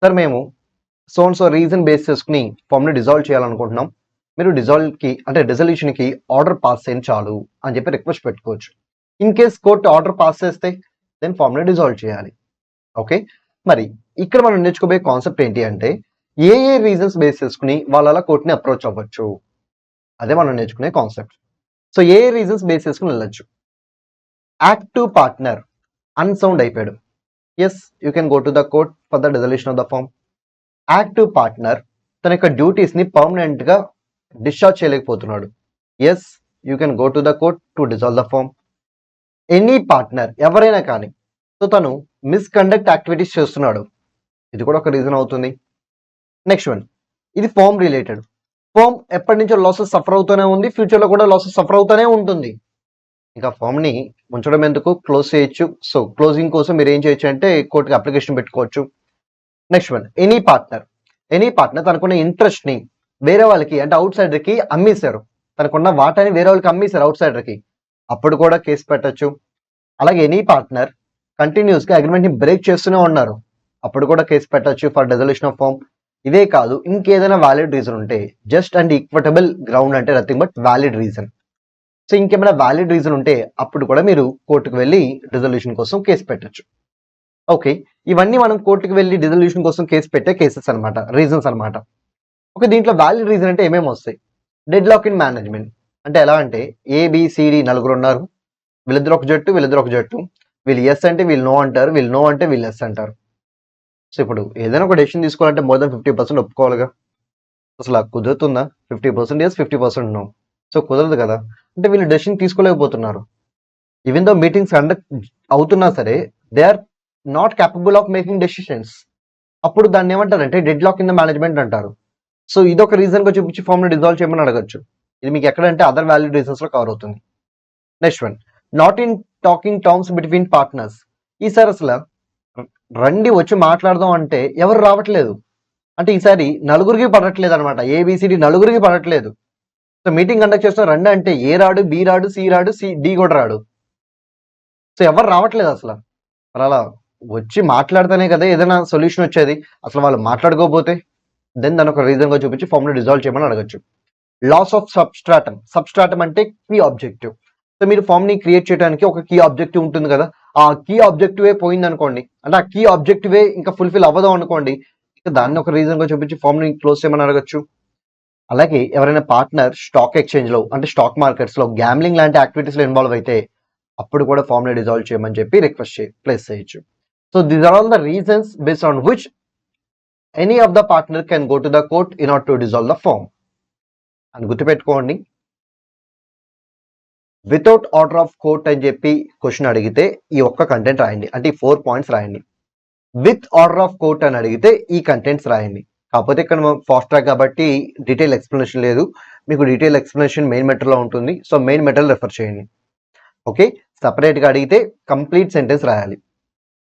సార్ మేము సో రీజన్ బేస్ చేసుకుని ఫామ్ని డిజాల్వ్ చేయాలనుకుంటున్నాం, మీరు డిజాల్వ్కి అంటే డిజల్యూషన్కి ఆర్డర్ పాస్ చేయండి చాలు అని చెప్పి రిక్వెస్ట్ పెట్టుకోవచ్చు. In case court order pass చేస్తే దెన్ ఫామ్ని డిజాల్వ్ చేయాలి. ఓకే, మరి ఇక్కడ మనం నేర్చుకోబోయే కాన్సెప్ట్ ఏంటి అంటే ఏ రీజన్స్ బేస్ చేసుకుని వాళ్ళ కోర్టుని అప్రోచ్ అవ్వచ్చు, అదే మనం నేర్చుకునే కాన్సెప్ట్. సో ఏ రీజన్స్ బేస్ చేసుకుని వెళ్ళొచ్చు. యాక్టివ్ పార్ట్నర్ అన్సౌండ్ అయిపోయాడు, yes you can go to the court for the dissolution of the firm. Active partner తన యొక్క డ్యూటీస్ని పర్మనెంట్గా డిశ్చార్జ్ చేయలేకపోతున్నాడు, yes you can go to the court to dissolve the firm. Any partner ఎవరైనా కానీ so తను misconduct activities చేస్తున్నాడు, ఇది కూడా ఒక రీజన్ అవుతుంది. నెక్స్ట్ వన్, ఇది ఫామ్ రిలేటెడ్. ఫామ్ ఎప్పటి నుంచో లాసెస్ సఫర్ అవుతూనే ఉంది, ఫ్యూచర్లో కూడా లాసెస్ సఫర్ అవుతూనే ఉంటుంది. ఇంకా ఫామ్ని ఉంచడం ఎందుకు, క్లోజ్ చేయొచ్చు. సో క్లోజింగ్ కోసం మీరు ఏం చేయొచ్చు అంటే కోర్టుకి అప్లికేషన్ పెట్టుకోవచ్చు. నెక్స్ట్ వన్, ఎనీ పార్ట్నర్ తనకున్న ఇంట్రెస్ట్ని వేరే వాళ్ళకి అంటే అవుట్ సైడర్కి అమ్మేశారు, తనకున్న వాటాని వేరే వాళ్ళకి అమ్మేశారు అవుట్ సైడర్కి, అప్పుడు కూడా కేసు పెట్టచ్చు. అలాగే ఎనీ పార్ట్నర్ కంటిన్యూస్గా అగ్రిమెంట్ని బ్రేక్ చేస్తూనే ఉన్నారు, అప్పుడు కూడా కేసు పెట్టచ్చు ఫర్ డిజల్యూషన్ ఆఫ్ ఫామ్. ఇదే కాదు ఇంకేదైనా వ్యాలిడ్ రీజన్ ఉంటే, జస్ట్ అండ్ ఈక్వటబుల్ గ్రౌండ్ అంటే nothing but valid reason. So ఇంకేమైనా వ్యాలిడ్ రీజన్ ఉంటే అప్పుడు కూడా మీరు కోర్టుకు వెళ్ళి డిజల్యూషన్ కోసం కేసు పెట్టచ్చు. ఓకే, ఇవన్నీ మనం కోర్టుకు వెళ్ళి డిజల్యూషన్ కోసం కేసు పెట్టే కేసెస్ అనమాట, రీజన్స్ అనమాట. ఓకే, దీంట్లో వ్యాలిడ్ రీజన్ అంటే ఏమేమి వస్తాయి. డెడ్ లాక్ ఇన్ మేనేజ్మెంట్ అంటే ఎలా అంటే ఏబిసిడి నలుగురు ఉన్నారు, వీళ్ళిద్దరు ఒక జట్టు వీళ్ళిద్దరు ఒక జట్టు, వీళ్ళు ఎస్ అంటే వీళ్ళు నో అంటారు, వీళ్ళు నో అంటే వీళ్ళు ఎస్ అంటారు. సో ఇప్పుడు ఏదైనా ఒక డెసిషన్ తీసుకోవాలంటే మోర్ దెన్ 50% ఒప్పుకోవాలిగా, అసలు కుదురుతుందా? 50% ఎస్ 50% నో, సో కుదరదు కదా. అంటే వీళ్ళు డెసిషన్ తీసుకోలేకపోతున్నారు, ఈవెన్ దో మీటింగ్స్ కండక్ట్ అవుతున్నా సరే they are not capable of making decisions. అప్పుడు దాన్ని ఏమంటారంటే deadlock in the management అంటారు. సో ఇదొక రీజన్గా చూపించి ఫామ్ని డిజాల్వ్ చేయమని అడగచ్చు. ఇది మీకు ఎక్కడంటే అదర్ వ్యాలిడ్ రీజన్స్లో కవర్ అవుతుంది. Next one, not in talking terms between partners. ఈసారి అసలు రండి వచ్చి మాట్లాడదాం అంటే ఎవరు రావట్లేదు, అంటే ఈసారి నలుగురికి పడట్లేదు అనమాట, ఏబిసిడి నలుగురికి పడట్లేదు. సో మీటింగ్ కండక్ట్ చేస్తున్న రండి అంటే ఏ రాడు, బి రాడు, సి రాడు, డి కూడా రాడు. సో ఎవరు రావట్లేదు అసలు. మరి అలా వచ్చి మాట్లాడితేనే కదా ఏదైనా సొల్యూషన్ వచ్చేది, అసలు వాళ్ళు మాట్లాడుకోకపోతే దెన్ దాని ఒక రీజన్గా చూపించి ఫామ్ని డిజాల్వ్ చేయమని అడగచ్చు. లాస్ ఆఫ్ సబ్స్ట్రాటమ్ అంటే కీ ఆబ్జెక్టివ్. సో మీరు ఫామ్ని క్రియేట్ చేయడానికి ఒక కీ ఆబ్జెక్టివ్ ఉంటుంది కదా, ఆ కీ ఆబ్జెక్టివే పోయింది అనుకోండి, అంటే ఆ కీ ఆబ్జెక్టివే ఇంకా ఫుల్ఫిల్ అవ్వదు అనుకోండి, ఇంకా దాన్ని ఒక రీజన్గా చూపించి ఫామ్ని క్లోజ్ చేయమని అడగచ్చు. అలాగే ఎవరైనా పార్ట్నర్ స్టాక్ ఎక్స్చేంజ్లో అంటే స్టాక్ మార్కెట్స్లో గ్యామ్లింగ్ లాంటి యాక్టివిటీస్లో ఇన్వాల్వ్ అయితే అప్పుడు కూడా ఫామ్ని డిజాల్వ్ చేయమని చెప్పి రిక్వెస్ట్ ప్లేస్ చేయొచ్చు. So these are all the reasons based on which any of the partner can go to the court in order to dissolve the firm. అని గుర్తుపెట్టుకోండి, వితౌట్ ఆర్డర్ ఆఫ్ కోర్ట్ అని చెప్పి question అడిగితే ఈ ఒక్క content రాయండి, అంటే ఈ 4 పాయింట్స్ రాయండి. విత్ ఆర్డర్ ఆఫ్ కోర్ట్ అని అడిగితే ఈ కంటెంట్స్ రాయండి. కాకపోతే ఇక్కడ ఫాస్ట్ ట్రాక్ కాబట్టి డీటెయిల్ ఎక్స్ప్లెనేషన్ లేదు, మీకు డీటెయిల్ ఎక్స్ప్లెనేషన్ మెయిన్ మెటీరియల్లో ఉంటుంది. సో మెయిన్ మెటీరియల్ రెఫర్ చేయండి. ఓకే, సపరేట్గా అడిగితే కంప్లీట్ సెంటెన్స్ రాయాలి.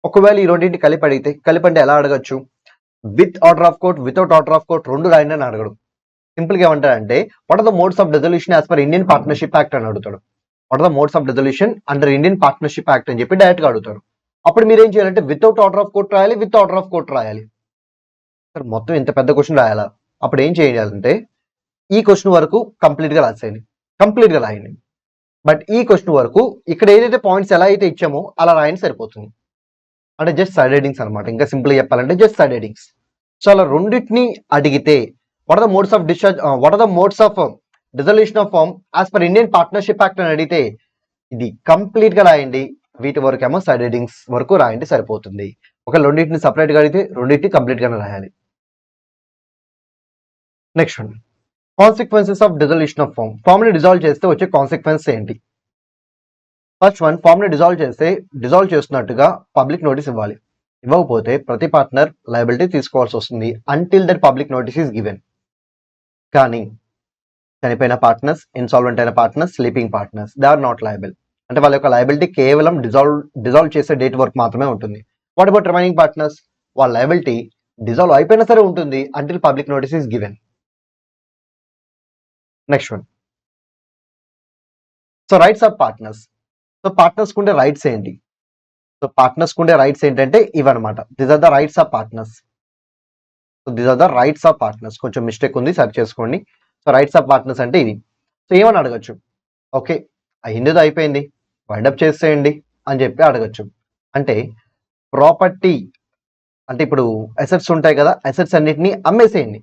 ఒకవేళ ఈ రెండింటి కలిపి అడిగితే, కలిపి అంటే ఎలా అడగచ్చు, with order of court without order of court రెండు రాయండి అని అడగడం. సింపుల్గా ఏమంటారంటే what are the modes of dissolution as per Indian partnership act అని అడుగుతాడు. What are the modes of dissolution under Indian partnership act అని చెప్పి డైరెక్ట్గా అడుగుతారు. అప్పుడు మీరు ఏం చేయాలంటే వితౌట్ ఆర్డర్ ఆఫ్ కోర్ట్ రాయాలి, విత్ ఆర్డర్ ఆఫ్ కోర్ట్ రాయాలి. సార్ మొత్తం ఇంత పెద్ద క్వశ్చన్ రాయాలా? అప్పుడు ఏం చేయాలంటే ఈ క్వశ్చన్ వరకు కంప్లీట్గా రాసేయండి, కంప్లీట్గా రాయండి. బట్ ఈ క్వశ్చన్ వరకు ఇక్కడ ఏదైతే పాయింట్స్ ఎలా అయితే ఇచ్చామో అలా రాయండి సరిపోతుంది. అంటే జస్ట్ సైడ్ హెడింగ్స్ అనమాట, ఇంకా సింపుల్గా చెప్పాలంటే జస్ట్ సైడ్ హెడింగ్స్. సో అలా రెండింటిని అడిగితే what are the modes of discharge, what are the modes of dissolution of firm as per Indian partnership act అని అడిగితే ఇది కంప్లీట్గా రాయండి, వీటి వరకు ఏమో సైడ్ హెడింగ్స్ వరకు రాయండి సరిపోతుంది. ఒక రెండింటిని సపరేట్గా అడిగితే రెండింటిని కంప్లీట్గానే రాయాలి. Next one, consequences of dissolution of firm. ఫామ్ని డిజాల్వ్ చేస్తే వచ్చే కాన్సిక్వెన్స్ ఏంటి? ఫస్ట్ వన్, ఫామ్ని డిజాల్వ్ చేస్తున్నట్టుగా పబ్లిక్ నోటీస్ ఇవ్వాలి. ఇవ్వకపోతే ప్రతి పార్ట్నర్ లయబిలిటీ తీసుకోవాల్సి వస్తుంది until that public notice is given. కానీ చనిపోయిన పార్ట్నర్స్, ఇన్సాల్వెంట్ అయిన partners, sleeping partners they are not liable. అంటే వాళ్ళ యొక్క లయబిలిటీ కేవలం డిజాల్వ్ చేసే డేట్ వరకు మాత్రమే ఉంటుంది. What about remaining partners? వాళ్ళ లయబిలిటీ డిజాల్వ్ అయిపోయినా సరే ఉంటుంది until public notice is given. Next one, so rights of partners. So partners ఉండే రైట్స్ ఏంటి? సో పార్ట్నర్స్ ఉండే రైట్స్ ఏంటంటే ఇవన్నమాట, this are the rights of partners. So these are the rights of partners. కొంచెం mistake ఉంది, search చేసుకోండి. So rights of partners అంటే ఇది. సో ఏమని అడగచ్చు, ఓకే అయిందేదో అయిపోయింది, వైండప్ చేసేయండి అని చెప్పి అడగచ్చు. అంటే ప్రాపర్టీ అంటే ఇప్పుడు అసెట్స్ ఉంటాయి కదా, అసెట్స్ అన్నిటిని అమ్మేసేయండి.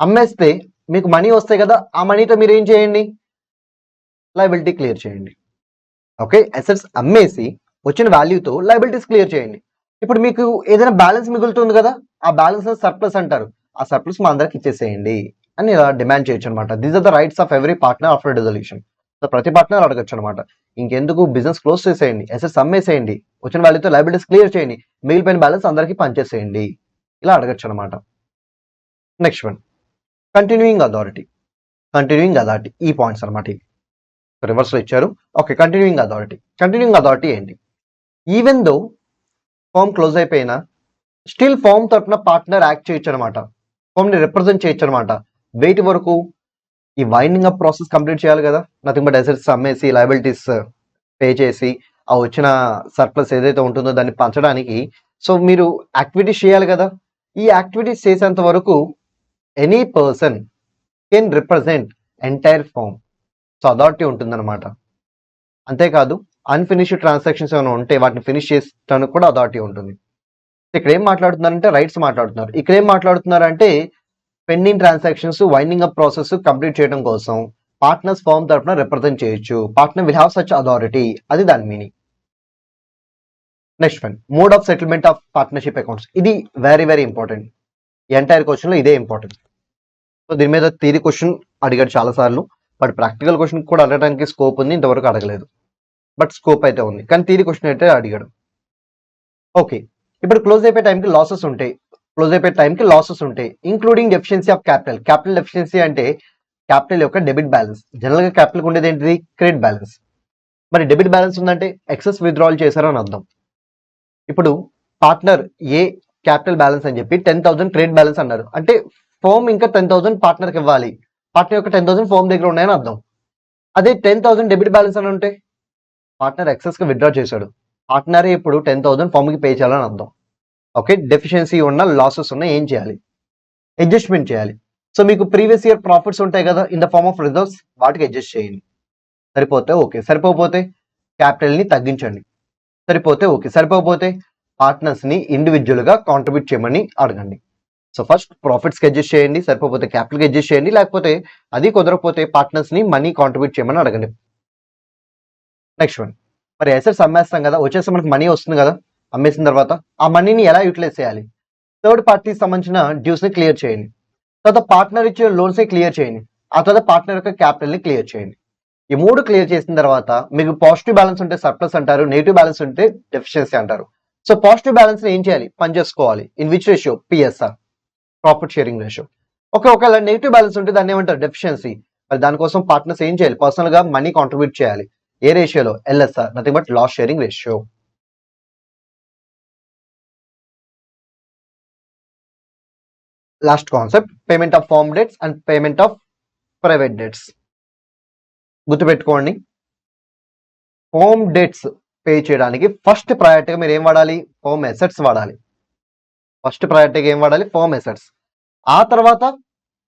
అమ్మేస్తే మీకు మనీ వస్తాయి కదా, ఆ మనీతో మీరు ఏం చేయండి, లయబిలిటీ క్లియర్ చేయండి. ఓకే, అసెట్స్ అమ్మేసి వచ్చిన వాల్యూతో లయబిలిటీస్ క్లియర్ చేయండి. ఇప్పుడు మీకు ఏదైనా బ్యాలెన్స్ మిగులుతుంది కదా, ఆ బ్యాలెన్స్ సర్ప్లస్ అంటారు, ఆ సర్ప్లస్ మా అందరికి ఇచ్చేసేయండి అని ఇలా డిమాండ్ చేయొచ్చు అనమాట. These are the rights of every partner after dissolution. So ప్రతి పార్ట్నర్ అడగచ్చు అనమాట, ఇంకెందుకు బిజినెస్ క్లోజ్ చేసేయండి, అసెట్స్ అమ్మేసేయండి, వచ్చిన వాల్యూతో లయబిలిటీస్ క్లియర్ చేయండి, మిగిలిపోయిన బ్యాలెన్స్ అందరికీ పనిచేసేయండి, ఇలా అడగచ్చు అనమాట. Next one, continuing authority. ఈ పాయింట్స్ అనమాట, రివర్స్ లో ఇచ్చారు. ఓకే, కంటిన్యూయింగ్ అథారిటీ ఏంటి? ఈవెన్ దో ఫామ్ క్లోజ్ అయిపోయినా స్టిల్ ఫామ్ తరఫున పార్ట్నర్ యాక్ట్ చేయొచ్చు అనమాట, ఫామ్ ని రిప్రజెంట్ చేయొచ్చు అనమాట. వెయిట్ వరకు ఈ వైండింగ్ అప్ ప్రాసెస్ కంప్లీట్ చేయాలి కదా, నథింగ్ బట్ అసెట్స్ అమ్మేసి లయబిలిటీస్ పే చేసి ఆ వచ్చిన సర్ప్లస్ ఏదైతే ఉంటుందో దాన్ని పంచడానికి సో మీరు యాక్టివిటీస్ చేయాలి కదా. ఈ యాక్టివిటీస్ చేసేంత వరకు any person can represent entire firm. So authority ఉంటుందన్నమాట. అంతేకాదు అన్ఫినిష్డ్ ట్రాన్సాక్షన్స్ ఏమైనా ఉంటే వాటిని ఫినిష్ చేసడానికి కూడా అథారిటీ ఉంటుంది. ఇక్కడ ఏం మాట్లాడుతున్నారంటే రైట్స్ మాట్లాడుతున్నారు. ఇక్కడ ఏం మాట్లాడుతున్నారంటే pending transactions winding up process complete చేయడం కోసం పార్ట్నర్స్ ఫామ్ తరఫున రిప్రజెంట్ చేయొచ్చు, partner will have such authority, అది దాని meaning. Next one, mode of settlement of partnership accounts. ఇది very very important, entire question లో ఇదే ఇంపార్టెంట్. సో దీని మీద థియరీ క్వశ్చన్ అడిగాడు చాలా సార్లు, బట్ ప్రాక్టికల్ క్వశ్చన్ కూడా అడగడానికి స్కోప్ ఉంది, ఇంతవరకు అడగలేదు, బట్ స్కోప్ అయితే ఉంది, కానీ థియరీ క్వశ్చన్ అయితే అడిగాడు. ఓకే, ఇప్పుడు క్లోజ్ అయిపోయే టైంకి లాసెస్ ఉంటాయి, including deficiency of capital deficiency అంటే క్యాపిటల్ యొక్క డెబిట్ బ్యాలెన్స్. జనరల్ గా క్యాపిటల్ ఉండేది ఏంటిది, క్రెడిట్ బ్యాలెన్స్. మరి డెబిట్ బ్యాలెన్స్ ఉందంటే ఎక్సెస్ విత్డ్రావల్ చేశారని అర్థం. ఇప్పుడు పార్ట్నర్ ఏ క్యాపిటల్ బ్యాలెన్స్ అని చెప్పి 10,000 క్రెడిట్ బ్యాలెన్స్ అన్నారు, అంటే ఫోమ్ ఇంకా 10,000 పార్ట్నర్కి ఇవ్వాలి, పార్ట్నర్ యొక్క 10,000 ఫోమ్ దగ్గర ఉన్నాయని అర్థం. అదే 10,000 డెబిట్ బ్యాలెన్స్ అని ఉంటే పార్ట్నర్ ఎక్సెస్ గా విత్డ్రా చేశాడు, పార్ట్నరే ఇప్పుడు 10,000 ఫామ్ కి పే చేయాలని అర్థం. ఓకే, డెఫిషియన్సీ ఉన్న లాసెస్ ఉన్న ఏం చేయాలి, అడ్జస్ట్మెంట్ చేయాలి. సో మీకు ప్రీవియస్ ఇయర్ ప్రాఫిట్స్ ఉంటాయి కదా in the form of reserves, వాటికి అడ్జస్ట్ చేయండి. సరిపోతే ఓకే, సరిపోతే క్యాపిటల్ ని తగ్గించండి. సరిపోతే పార్ట్నర్స్ ని ఇండివిజువల్ గా కాంట్రిబ్యూట్ చేయమని అడగండి. సో ఫస్ట్ ప్రాఫిట్స్ కి అడ్జస్ట్ చేయండి, సరిపోతే క్యాపిటల్ కి అడ్జస్ట్ చేయండి, లేకపోతే అది కుదరకపోతే పార్ట్నర్స్ ని మనీ కాంట్రిబ్యూట్ చేయమని అడగండి. నెక్స్ట్ వన్, మరి అసెట్స్ అమ్మేస్తాం కదా, వచ్చేసి మనకి మనీ వస్తుంది కదా, అమ్మేసిన తర్వాత ఆ మనీని ఎలా యూటిలైజ్ చేయాలి, థర్డ్ పార్టీకి సంబంధించిన డ్యూస్ ని క్లియర్ చేయండి, తర్వాత పార్ట్నర్ ఇచ్చే లోన్స్ ని క్లియర్ చేయండి, ఆ తర్వాత పార్ట్నర్ యొక్క క్యాపిటల్ ని క్లియర్ చేయండి. ఈ మూడు క్లియర్ చేసిన తర్వాత మీకు పాజిటివ్ బ్యాలెన్స్ ఉంటే సర్ప్లస్ అంటారు, నెగిటివ్ బ్యాలెన్స్ ఉంటే డెఫిషియన్సీ అంటారు. సో పాజిటివ్ బ్యాలెన్స్ ని ఏం చేయాలి, పని చేసుకోవాలి. In which ratio, PSR, profit sharing ratio. ఒకవేళ నెగిటివ్ బ్యాలెన్స్ ఉంటే దాన్ని ఏమంటారు, డెఫిషియన్సీ. మరి దానికోసం పార్ట్నర్స్ ఏం చేయాలి, పర్సనల్ గా మనీ కాంట్రిబ్యూట్ చేయాలి. ఏ రేషియోలో, LSR, nothing but loss sharing ratio. Last concept, payment of firm debts and payment of private debts. గుర్తుపెట్టుకోండి, హోమ్ డెట్స్ పే చేయడానికి ఫస్ట్ ప్రయారిటీగా మీరు ఏం వాడాలి, హోమ్ అసెట్స్ వాడాలి. ఆ తర్వాత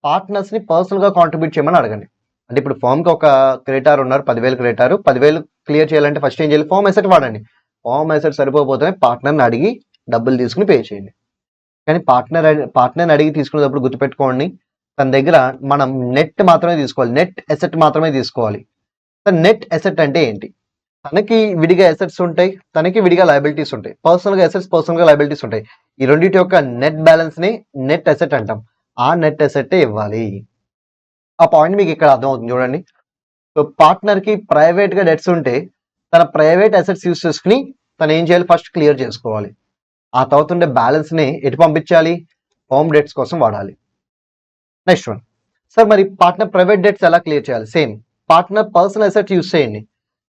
పార్ట్నర్స్ ని పర్సనల్ గా కాంట్రిబ్యూట్ చేయమని అడగండి. అంటే ఇప్పుడు ఫామ్ కి ఒక క్రెడిటార్ ఉన్నారు, 10,000 క్రెడిటారు, 10,000 క్లియర్ చేయాలంటే ఫస్ట్ ఏం చేయాలి, ఫామ్ అసెట్ వాడండి. ఫామ్ అసెట్ సరిపోతే పార్ట్నర్ని అడిగి డబ్బులు తీసుకుని పే చేయండి. కానీ పార్ట్నర్ని అడిగి తీసుకునేటప్పుడు గుర్తుపెట్టుకోండి, తన దగ్గర మనం నెట్ మాత్రమే తీసుకోవాలి, నెట్ అసెట్ మాత్రమే తీసుకోవాలి. నెట్ అసెట్ అంటే ఏంటి, తనకి విడిగా అసెట్స్ ఉంటాయి, తనకి విడిగా లయబిలిటీస్ ఉంటాయి. పర్సనల్ గా అసెట్స్, పర్సనల్ గా లయబిలిటీస్ ఉంటాయి. ఈ రెండింటి యొక్క నెట్ బ్యాలెన్స్ ని నెట్ అసెట్ అంటాం. ఆ నెట్ అసెట్ ఇవ్వాలి. ఆ పాయింట్ మీకు ఇక్కడ అర్థమవుతుంది చూడండి. సో పార్ట్నర్ కి ప్రైవేట్ గా డెట్స్ ఉంటే తన ప్రైవేట్ అసెట్స్ యూస్ చేసుకుని తను ఏం చేయాలి, ఫస్ట్ క్లియర్ చేసుకోవాలి. ఆ తర్వాత ఉండే బ్యాలెన్స్ ని ఎటు పంపించాలి, హోమ్ డెట్స్ కోసం వాడాలి. నెక్స్ట్ వన్, సార్ మరి పార్ట్నర్ ప్రైవేట్ డెట్స్ ఎలా క్లియర్ చేయాలి, same partner personal asset use చేయండి.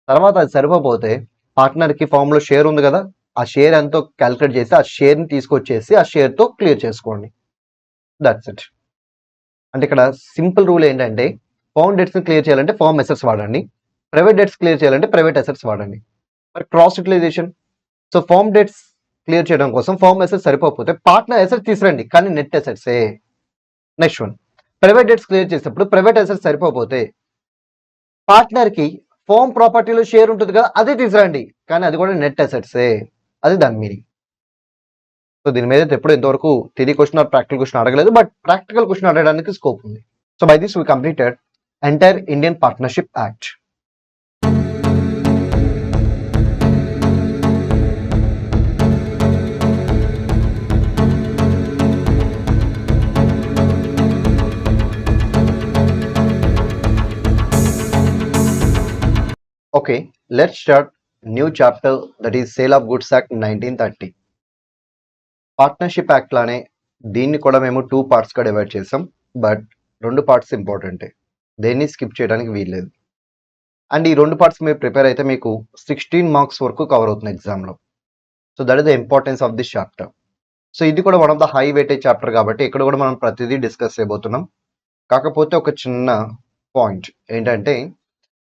తర్వాత అది సరిపోతే పార్ట్నర్ కి ఫామ్ లో షేర్ ఉంది కదా, ఆ షేర్ ఎంతో క్యాలిక్యులేట్ చేసి ఆ షేర్ ని తీసుకొచ్చేసి ఆ షేర్ తో క్లియర్ చేసుకోండి. That's it. అంటే ఇక్కడ సింపుల్ రూల్ ఏంటంటే, ఫామ్ డెట్స్ ని క్లియర్ చేయాలంటే ఫామ్ అసెట్స్ వాడండి, ప్రైవేట్ డెట్స్ క్లియర్ చేయాలంటే ప్రైవేట్ అసెట్స్ వాడండి. మరి cross utilization, so firm debts clear చేయడం కోసం ఫార్మ్ అసెట్స్ సరిపోతే పార్ట్నర్ అసెట్స్ తీసుకురండి, కానీ నెట్ అసెట్సే. Next one, private debts clear చేసేటప్పుడు ప్రైవేట్ అసెట్స్ సరిపోతే పార్ట్నర్ కి ఫార్మ్ ప్రాపర్టీలో షేర్ ఉంటుంది కదా, అది తీసుకురండి, కానీ అది కూడా నెట్ అసెట్సే. అది దాని మీనింగ్. సో దీని మీద ఎప్పుడు ఇంతవరకు theory question or practical question అడగలేదు, బట్ ప్రాక్టికల్ క్వశ్చన్ అడగడానికి స్కోప్ ఉంది. So by this we completed entire Indian partnership act. Okay, let's start new chapter, that is Sale of Goods Act 1930. Partnership act లానే దీన్ని కూడా మేము 2 పార్ట్స్గా divide చేసాం, but 2 parts ఇంపార్టెంటే, దేన్ని స్కిప్ చేయడానికి వీల్లేదు. అండ్ ఈ 2 పార్ట్స్ మీరు ప్రిపేర్ అయితే మీకు 16 మార్క్స్ వరకు కవర్ అవుతుంది ఎగ్జామ్లో. So that is the importance of this chapter. So ఇది కూడా one of the high weightage chapter కాబట్టి ఇక్కడ కూడా మనం ప్రతిదీ డిస్కస్ చేయబోతున్నాం. కాకపోతే ఒక చిన్న పాయింట్ ఏంటంటే,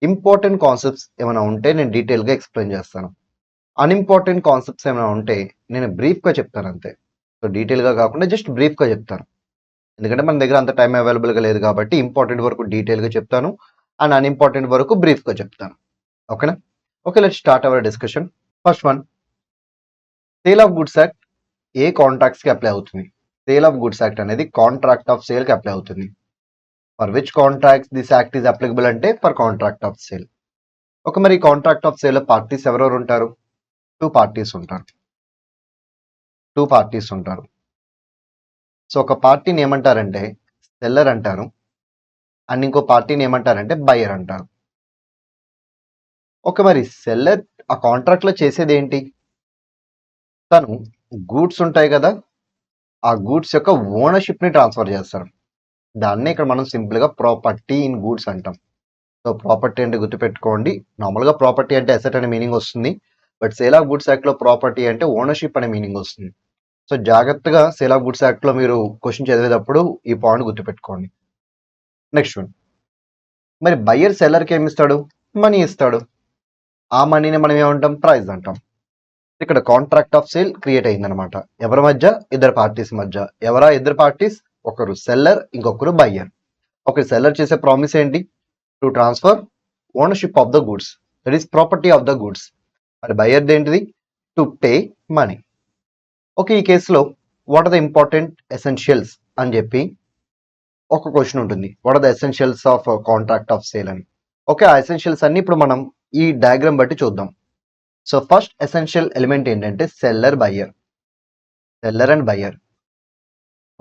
ఇంపార్టెంట్ కాన్సెప్ట్స్ ఏమైనా ఉంటే నేను డీటెయిల్గా ఎక్స్ప్లెయిన్ చేస్తాను, అన్ఇంపార్టెంట్ కాన్సెప్ట్స్ ఏమైనా ఉంటే నేను బ్రీఫ్గా చెప్తాను అంతే. సో డీటెయిల్గా కాకుండా జస్ట్ బ్రీఫ్గా చెప్తాను, ఎందుకంటే మన దగ్గర అంత టైం అవైలబుల్గా లేదు కాబట్టి ఇంపార్టెంట్ వరకు డీటెయిల్గా చెప్తాను అండ్ అన్ఇంపార్టెంట్ వరకు బ్రీఫ్గా చెప్తాను. ఓకేనా? Okay, let's start our discussion. First one, sale of goods act ఏ కాంట్రాక్ట్స్కి అప్లై అవుతుంది? సేల్ ఆఫ్ గుడ్స్ యాక్ట్ అనేది కాంట్రాక్ట్ ఆఫ్ సేల్కి అప్లై అవుతుంది. For which contracts this act is applicable అంటే ఫర్ కాంట్రాక్ట్ ఆఫ్ సేల్. ఒక మరి కాంట్రాక్ట్ ఆఫ్ సేల్ పార్టీస్ ఎవరెవరు ఉంటారు? 2 పార్టీస్ ఉంటారు. 2 పార్టీస్ ఉంటారు. సో ఒక పార్టీని ఏమంటారంటే సెల్లర్ అంటారు, అండ్ ఇంకో పార్టీని ఏమంటారంటే బయర్ అంటారు. ఒక మరి సెల్లర్ ఆ కాంట్రాక్ట్లో చేసేది ఏంటి? తను గూడ్స్ ఉంటాయి కదా, ఆ గూడ్స్ యొక్క ఓనర్షిప్ని ట్రాన్స్ఫర్ చేస్తారు. దాన్నే ఇక్కడ మనం సింపుల్గా ప్రాపర్టీ ఇన్ గూడ్స్ అంటాం. సో ప్రాపర్టీ అంటే గుర్తుపెట్టుకోండి, నార్మల్గా ప్రాపర్టీ అంటే అసెట్ అనే మీనింగ్ వస్తుంది, బట్ సేల్ ఆఫ్ గుడ్స్ యాక్ట్లో ప్రాపర్టీ అంటే ఓనర్షిప్ అనే మీనింగ్ వస్తుంది. సో జాగ్రత్తగా సేల్ ఆఫ్ గుడ్స్ యాక్ట్లో మీరు క్వశ్చన్ చదివేటప్పుడు ఈ పాయింట్ గుర్తుపెట్టుకోండి. నెక్స్ట్ వన్, మరి బయ్యర్ సెల్లర్కి ఏమి ఇస్తాడు? మనీ ఇస్తాడు. ఆ మనీని మనం ఏమంటాం? ప్రైస్ అంటాం. ఇక్కడ కాంట్రాక్ట్ ఆఫ్ సేల్ క్రియేట్ అయిందనమాట. ఎవరి మధ్య? ఇద్దరు పార్టీస్ మధ్య. ఎవరా ఇద్దరు పార్టీస్? ఒకరు సెల్లర్, ఇంకొకరు బయ్యర్. ఒకరు సెల్లర్ చేసే ప్రామిస్ ఏంటి? To transfer ownership of the goods, that is property of the goods. మరి బయ్యర్ ఏంటిది? To pay money. ఓకే, ఈ కేసులో what are the important essentials అని చెప్పి ఒక క్వశ్చన్ ఉంటుంది. What are the essentials of contract of sale అని. Okay, ఆ ఎసెన్షియల్స్ అన్ని ఇప్పుడు మనం ఈ డయాగ్రామ్ బట్టి చూద్దాం. సో ఫస్ట్ ఎసెన్షియల్ ఎలిమెంట్ ఏంటంటే seller buyer. Seller and buyer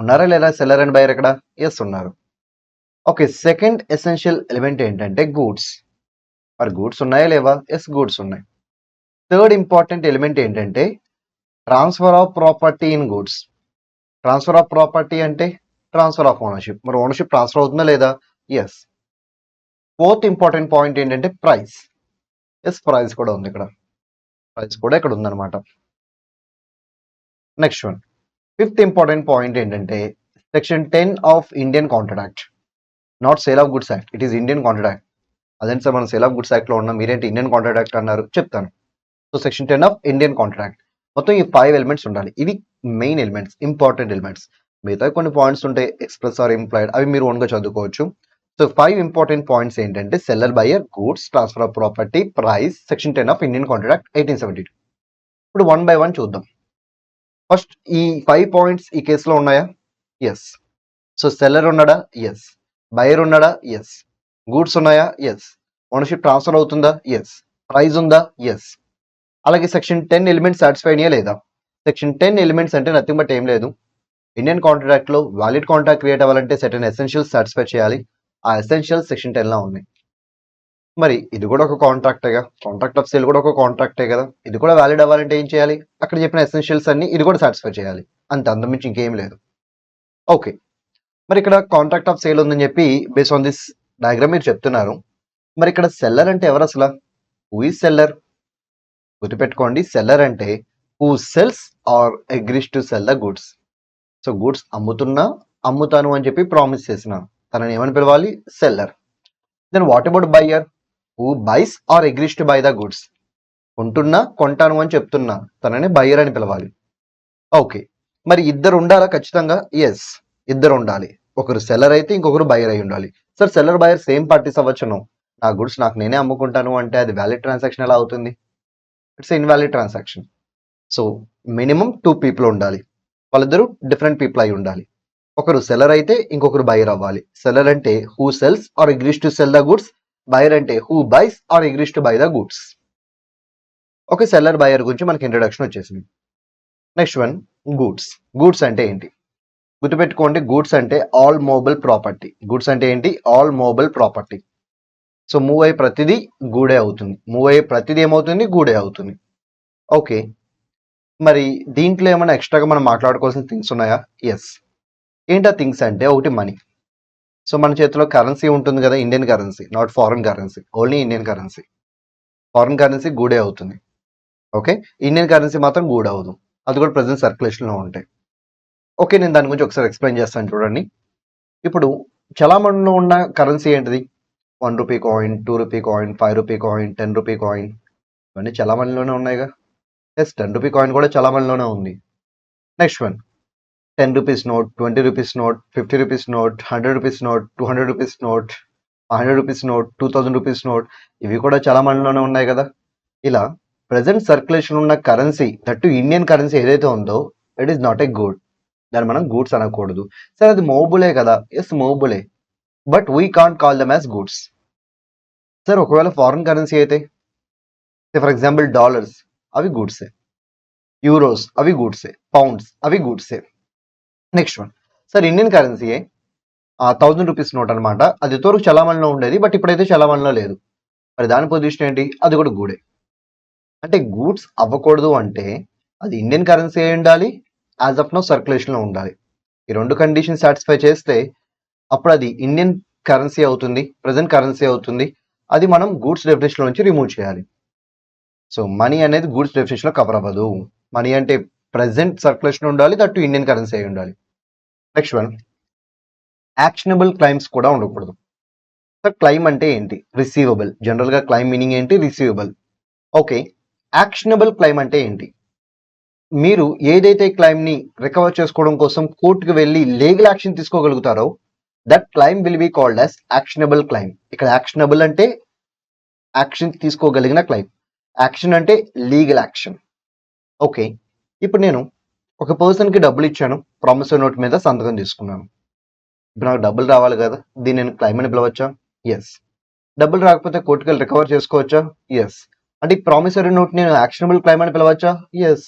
ఉన్నారా లేదా? సెల్లర్ అండ్ బయ్యర్ ఇక్కడ? ఎస్ ఉన్నారు. ఓకే, సెకండ్ ఎసెన్షియల్ ఎలిమెంట్ ఏంటంటే గూడ్స్. మరి గూడ్స్ ఉన్నాయా లేవా? ఎస్, గూడ్స్ ఉన్నాయి. థర్డ్ ఇంపార్టెంట్ ఎలిమెంట్ ఏంటంటే transfer of property in goods. Transfer of property అంటే ట్రాన్స్ఫర్ ఆఫ్ ఓనర్షిప్. మరి ఓనర్షిప్ ట్రాన్స్ఫర్ అవుతుందా లేదా? ఎస్. ఫోర్త్ ఇంపార్టెంట్ పాయింట్ ఏంటంటే ప్రైస్. ఎస్, ప్రైస్ కూడా ఉంది ఇక్కడ. ప్రైస్ కూడా ఇక్కడ ఉందన్నమాట. Next one, fifth important point ఏంటంటే section 10 of Indian contract. Not sale of goods act, it is Indian contract. అదేంటి సార్ మనం సేల్ ఆఫ్ గుడ్స్ యాక్ట్లో ఉన్నాం, మీరేంటి ఇండియన్ కాంట్రాక్ట్ యాక్ట్ అన్నారు? చెప్తాను. So section 10 of Indian contract. మొత్తం ఈ 5 ఎలిమెంట్స్ ఉండాలి. ఇవి మెయిన్ ఎలిమెంట్స్, ఇంపార్టెంట్ ఎలిమెంట్స్. మిగతా కొన్ని పాయింట్స్ ఉంటాయి ఎక్స్ప్రెస్ ఆర్ ఇంప్లాయిడ్, అవి మీరు ఓన్గా చదువుకోవచ్చు. సో 5 ఇంపార్టెంట్ పాయింట్స్ ఏంటంటే seller buyer, goods, transfer of property, price, section 10 of Indian contract 1872. ఇప్పుడు 1 by 1 చూద్దాం. ఫస్ట్ ఈ 5 పాయింట్స్ ఈ కేసులో ఉన్నాయా? ఎస్. సో సెల్లర్ ఉన్నాడా? ఎస్. బయర్ ఉన్నాడా? ఎస్. గూడ్స్ ఉన్నాయా? ఎస్. ఓనర్షిప్ ట్రాన్స్ఫర్ అవుతుందా? ఎస్. ప్రైస్ ఉందా? ఎస్. అలాగే సెక్షన్ 10 ఎలిమెంట్స్ సాటిస్ఫై అయ్యా లేదా? సెక్షన్ 10 ఎలిమెంట్స్ అంటే నథింగ్ బట్ ఏం లేదు, ఇండియన్ కాంట్రాక్ట్లో వాలిడ్ కాంట్రాక్ట్ క్రియేట్ అవ్వాలంటే సర్టెన్ ఎసెన్షియల్స్ సాటిస్ఫై చేయాలి. ఆ ఎసెన్షియల్స్ సెక్షన్ 10లో ఉన్నాయి. మరి ఇది కూడా ఒక కాంట్రాక్టేగా, కాంట్రాక్ట్ ఆఫ్ సేల్ కూడా ఒక కాంట్రాక్టే కదా, ఇది కూడా వ్యాలిడ్ అవ్వాలంటే ఏం చేయాలి? అక్కడ చెప్పిన ఎసెన్షియల్స్ అన్ని ఇది కూడా సాటిస్ఫై చేయాలి, అంత అంతమించి ఇంకేం లేదు. ఓకే, మరి ఇక్కడ కాంట్రాక్ట్ ఆఫ్ సేల్ ఉందని చెప్పి బేస్ ఆన్ దిస్ డయాగ్రామ్ మీరు చెప్తున్నారు. మరి ఇక్కడ సెల్లర్ అంటే ఎవరు అసలు? Who is seller? గుర్తుపెట్టుకోండి, సెల్లర్ అంటే who sells or agrees to sell the goods. So goods అమ్ముతాను అని చెప్పి ప్రామిస్ చేసిన తనని ఏమని పిలవాలి? Seller. Then what about buyer? Who buys or agrees to buy the goods. కొంటాను అని చెప్తున్నా తనని బయ్యర్ అని పిలవాలి. ఓకే. మరి ఇద్దరు ఉండాలా ఖచ్చితంగా? యెస్. ఇద్దరు ఉండాలి. ఒకరు సెల్లర్ అయితే ఇంకొకరు బయర్ అయి ఉండాలి. Sir seller buyer same parties అవ్వచ్చు. నో. నా గుడ్స్ నాకు నేనే అమ్ముకుంటాను అంటే అది వాలిడ్ ట్రాన్సాక్షన్ ఎలా అవుతుంది? It's invalid transaction. So minimum 2 people ఉండాలి. వాళ్ళిద్దరూ డిఫరెంట్ పీపుల్ అయి ఉండాలి. ఒకరు సెల్లర్ అయితే ఇంకొకరు బయర్ అవ్వాలి. సెల్లర్ అంటే who sells or agrees to sell the goods. Buyer అంటే who buys or agrees to buy the goods. Okay, seller buyer గురించి మనకి ఇంట్రడక్షన్ వచ్చేసింది. Next one, goods. గూడ్స్ అంటే ఏంటి? గుర్తుపెట్టుకోండి, గూడ్స్ అంటే ఆల్ మూవబుల్ ప్రాపర్టీ. గూడ్స్ అంటే ఏంటి? All movable property. So move అయ్యే ప్రతిదీ గూడే అవుతుంది. మూవ్ అయ్యే ప్రతిదీ ఏమవుతుంది? గూడే అవుతుంది. ఓకే, మరి దీంట్లో ఏమైనా ఎక్స్ట్రాగా మనం మాట్లాడుకోవాల్సిన థింగ్స్ ఉన్నాయా? ఎస్. ఏంటా థింగ్స్ అంటే, ఒకటి మనీ. సో మన చేతిలో కరెన్సీ ఉంటుంది కదా, Indian currency, not foreign currency, only Indian currency. Foreign currency గూడే అవుతుంది. ఓకే, ఇండియన్ కరెన్సీ మాత్రం గూడ్ అవ్వదు. అది కూడా ప్రజెంట్ సర్క్యులేషన్లో ఉంటాయి. ఓకే, నేను దాని గురించి ఒకసారి ఎక్స్ప్లెయిన్ చేస్తాను చూడండి. ఇప్పుడు చలామణిలో ఉన్న కరెన్సీ ఏంటిది? 1 rupee coin, 2 rupee coin, 5 rupee coin, 10 rupee coin, ఇవన్నీ చలామణిలోనే ఉన్నాయిగా. ఎస్, 10 రూపీ కాయిన్ కూడా చలామణిలోనే ఉంది. Next one, 10 rupees note, 20 rupees note, 50 rupees note, 100 rupees note, 200 rupees note, 100 rupees note, 2000 rupees note, ఇవి కూడా చలామణిలోనే ఉన్నాయి కదా. ఇలా ప్రజెంట్ సర్క్యులేషన్ ఉన్న కరెన్సీ, దట్టు ఇండియన్ కరెన్సీ ఏదైతే ఉందో, it is not a good. దాన్ని మనం గూడ్స్ అనకూడదు. సరే, అది మూవబులే కదా. ఎస్, మూవబులే, but we can't call them as goods. Sir ఒకవేళ ఫారెన్ కరెన్సీ అయితే, ఫర్ ఎగ్జాంపుల్ డాలర్స్, అవి గూడ్సే. యూరోస్, అవి గూడ్సే. పౌండ్స్, అవి గూడ్సే. నెక్స్ట్ వన్, సార్ ఇండియన్ కరెన్సీయే 1000 రూపీస్ నోట్ అనమాట. అది తోరకు చలామణిలో ఉండేది, బట్ ఇప్పుడైతే చలామణిలో లేదు. మరి దాని పొజిషన్ ఏంటి? అది కూడా గూడే. అంటే గూడ్స్ అవ్వకూడదు అంటే అది ఇండియన్ కరెన్సీ అయి ఉండాలి, యాజ్ ఆఫ్ నో సర్క్యులేషన్లో ఉండాలి. ఈ రెండు కండిషన్ సాటిస్ఫై చేస్తే అప్పుడు అది ఇండియన్ కరెన్సీ అవుతుంది, ప్రజెంట్ కరెన్సీ అవుతుంది. అది మనం గూడ్స్ డెఫినేషన్ నుంచి రిమూవ్ చేయాలి. సో మనీ అనేది గూడ్స్ డెఫినేషన్ లో కవర్ అవ్వదు. మనీ అంటే ప్రెసెంట్ సర్క్యులేషన్ ఉండాలి, దట్టు ఇండియన్ కరెన్సీ అయి ఉండాలి. నెక్స్ట్ వన్, యాక్షనబుల్ క్లైమ్స్ కూడా ఉండకూడదు. సార్ క్లైమ్ అంటే ఏంటి? రిసీవబుల్. జనరల్ గా క్లైమ్ మీనింగ్ ఏంటి? రిసీవబుల్. ఓకే, యాక్షనబుల్ క్లైమ్ అంటే ఏంటి? మీరు ఏదైతే క్లైమ్ ని రికవర్ చేసుకోవడం కోసం కోర్టుకు వెళ్ళి లీగల్ యాక్షన్ తీసుకోగలుగుతారో, that claim will be called as actionable claim. ఇక్కడ యాక్షనబుల్ అంటే యాక్షన్ తీసుకోగలిగిన క్లైమ్, యాక్షన్ అంటే లీగల్ యాక్షన్. ఓకే, ఇప్పుడు నేను ఒక పర్సన్కి డబ్బులు ఇచ్చాను, ప్రామిసరీ నోట్ మీద సంతకం తీసుకున్నాను. ఇప్పుడు నాకు డబ్బులు రావాలి కదా, దీన్ని నేను క్లైమ్ అని పిలవచ్చా? ఎస్. డబ్బులు రాకపోతే కోర్టుకు వెళ్ళి రికవర్ చేసుకోవచ్చా? ఎస్. అంటే ఈ ప్రామిసరీ నోట్ నేను యాక్షనబుల్ క్లైమ్ అని పిలవచ్చా? ఎస్.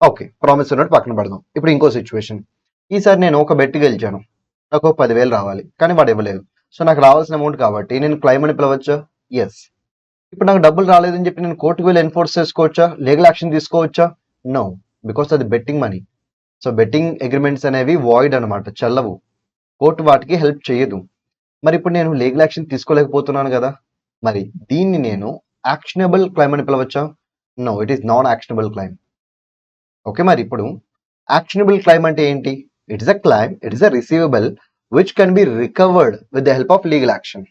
ఓకే, ప్రామిసరీ నోట్ పక్కన పెడదాం. ఇప్పుడు ఇంకో సిచ్యువేషన్. ఈసారి నేను ఒక బెట్ గెలిచాను, నాకు 10,000 రావాలి, కానీ వాడు ఇవ్వలేదు. సో నాకు రావాల్సిన అమౌంట్ కాబట్టి నేను క్లైమ్ అని పిలవచ్చా? ఎస్. ఇప్పుడు నాకు డబ్బులు రాలేదని చెప్పి నేను కోర్టుకు వెళ్ళి ఎన్ఫోర్స్ చేసుకోవచ్చా? లీగల్ యాక్షన్ తీసుకోవచ్చా? నో, బికాస్ అది betting money. So betting agreements అనేవి వాయిడ్ అనమాట, చెల్లవు. కోర్టు వాటికి హెల్ప్ చేయదు. మరి ఇప్పుడు నేను లీగల్ యాక్షన్ తీసుకోలేకపోతున్నాను కదా, మరి దీన్ని నేను యాక్షనబుల్ క్లైమ్ అని పిలవచ్చా? No, it is non actionable claim. Okay, మరి ఇప్పుడు యాక్షనబుల్ క్లైమ్ అంటే ఏంటి? It is a claim, it is a receivable which can be recovered with the help of legal action.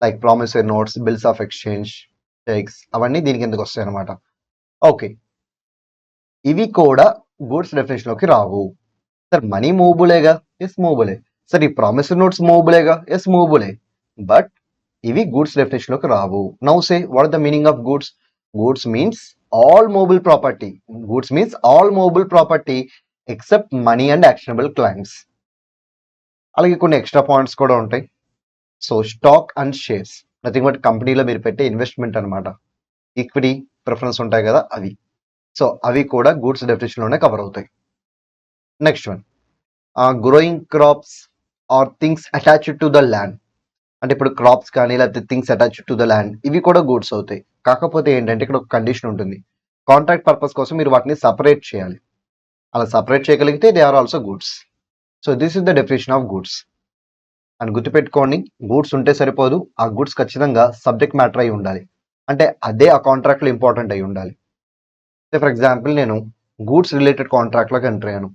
Like promissory notes, bills of exchange, cheques, అవన్నీ దీని కిందకి వస్తాయి అనమాట. Okay, ఇవి కూడా గూడ్స్ డెఫినేషన్ లోకి రావు. సార్ మనీ మూవబులేగా? ఎస్ మూవబులే. సార్ ఈ ప్రామిసరీ నోట్స్ మూవబులేగా? ఎస్ మూవబులే, బట్ ఇవి గూడ్స్ డెఫినేషన్ లోకి రావు. Now say what the meaning of goods? Goods means all movable property. Goods means all movable property except money and actionable claims. అలాగే కొన్ని ఎక్స్ట్రా పాయింట్స్ కూడా ఉంటాయి. So stock and shares, nothing but కంపెనీలో మీరు పెట్టే investment అనమాట. Equity preference ఉంటాయి కదా, అవి. సో అవి కూడా గూడ్స్ డెఫినేషన్ లోనే కవర్ అవుతాయి. Next one, growing crops or things attached to the land. అంటే ఇప్పుడు క్రాప్స్ కానీ లేకపోతే things attached to the land, ఇవి కూడా గూడ్స్ అవుతాయి. కాకపోతే ఏంటంటే ఇక్కడ ఒక కండిషన్ ఉంటుంది. కాంట్రాక్ట్ పర్పస్ కోసం మీరు వాటిని సపరేట్ చేయాలి. అలా సపరేట్ చేయగలిగితే they are also goods. So this is the definition of goods. అని గుర్తుపెట్టుకోండి, గూడ్స్ ఉంటే సరిపోదు, ఆ గూడ్స్ ఖచ్చితంగా సబ్జెక్ట్ మ్యాటర్ అయి ఉండాలి. అంటే అదే ఆ కాంట్రాక్ట్లో ఇంపార్టెంట్ అయి ఉండాలి. ఫర్ ఎగ్జాంపుల్ నేను గూడ్స్ రిలేటెడ్ కాంట్రాక్ట్లోకి ఎంటర్ అయ్యాను.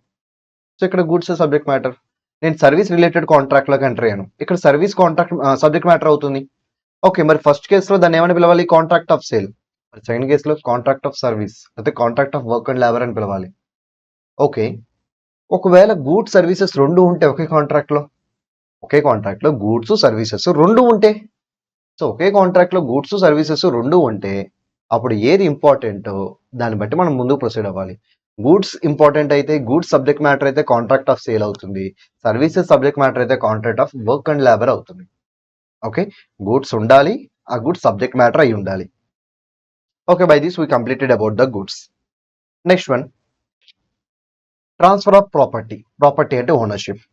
సో ఇక్కడ గూడ్స్ సబ్జెక్ట్ మ్యాటర్. నేను సర్వీస్ రిలేటెడ్ కాంట్రాక్ట్లోకి ఎంటర్ అయ్యాను. ఇక్కడ సర్వీస్ కాంట్రాక్ట్ సబ్జెక్ట్ మ్యాటర్ అవుతుంది. ఓకే, మరి ఫస్ట్ కేసులో దాన్ని ఏమని పిలవాలి? Contract of sale. మరి సెకండ్ కేసులో కాంట్రాక్ట్ ఆఫ్ సర్వీస్, అయితే contract of work and labour అని పిలవాలి. ఓకే. ఒకవేళ గూడ్స్ సర్వీసెస్ 2 ఉంటే ఒకే కాంట్రాక్ట్‌లో గూడ్స్, సర్వీసెస్ 2 ఉంటే, సో ఒకే కాంట్రాక్ట్‌లో గూడ్స్, సర్వీసెస్ 2 ఉంటే అప్పుడు ఏది ఇంపార్టెంటో దాన్ని బట్టి మనం ముందుకు ప్రొసీడ్ అవ్వాలి. గూడ్స్ ఇంపార్టెంట్ అయితే గూడ్స్ సబ్జెక్ట్ మ్యాటర్ అయితే కాంట్రాక్ట్ ఆఫ్ సేల్ అవుతుంది. సర్వీసెస్ సబ్జెక్ట్ మ్యాటర్ అయితే contract of work and labour అవుతుంది. ఓకే. గూడ్స్ ఉండాలి. ఆ గూడ్స్ సబ్జెక్ట్ మ్యాటర్ అయి ఉండాలి. Okay. By this we completed about the goods. Next one, transfer of property. Property అంటే ownership.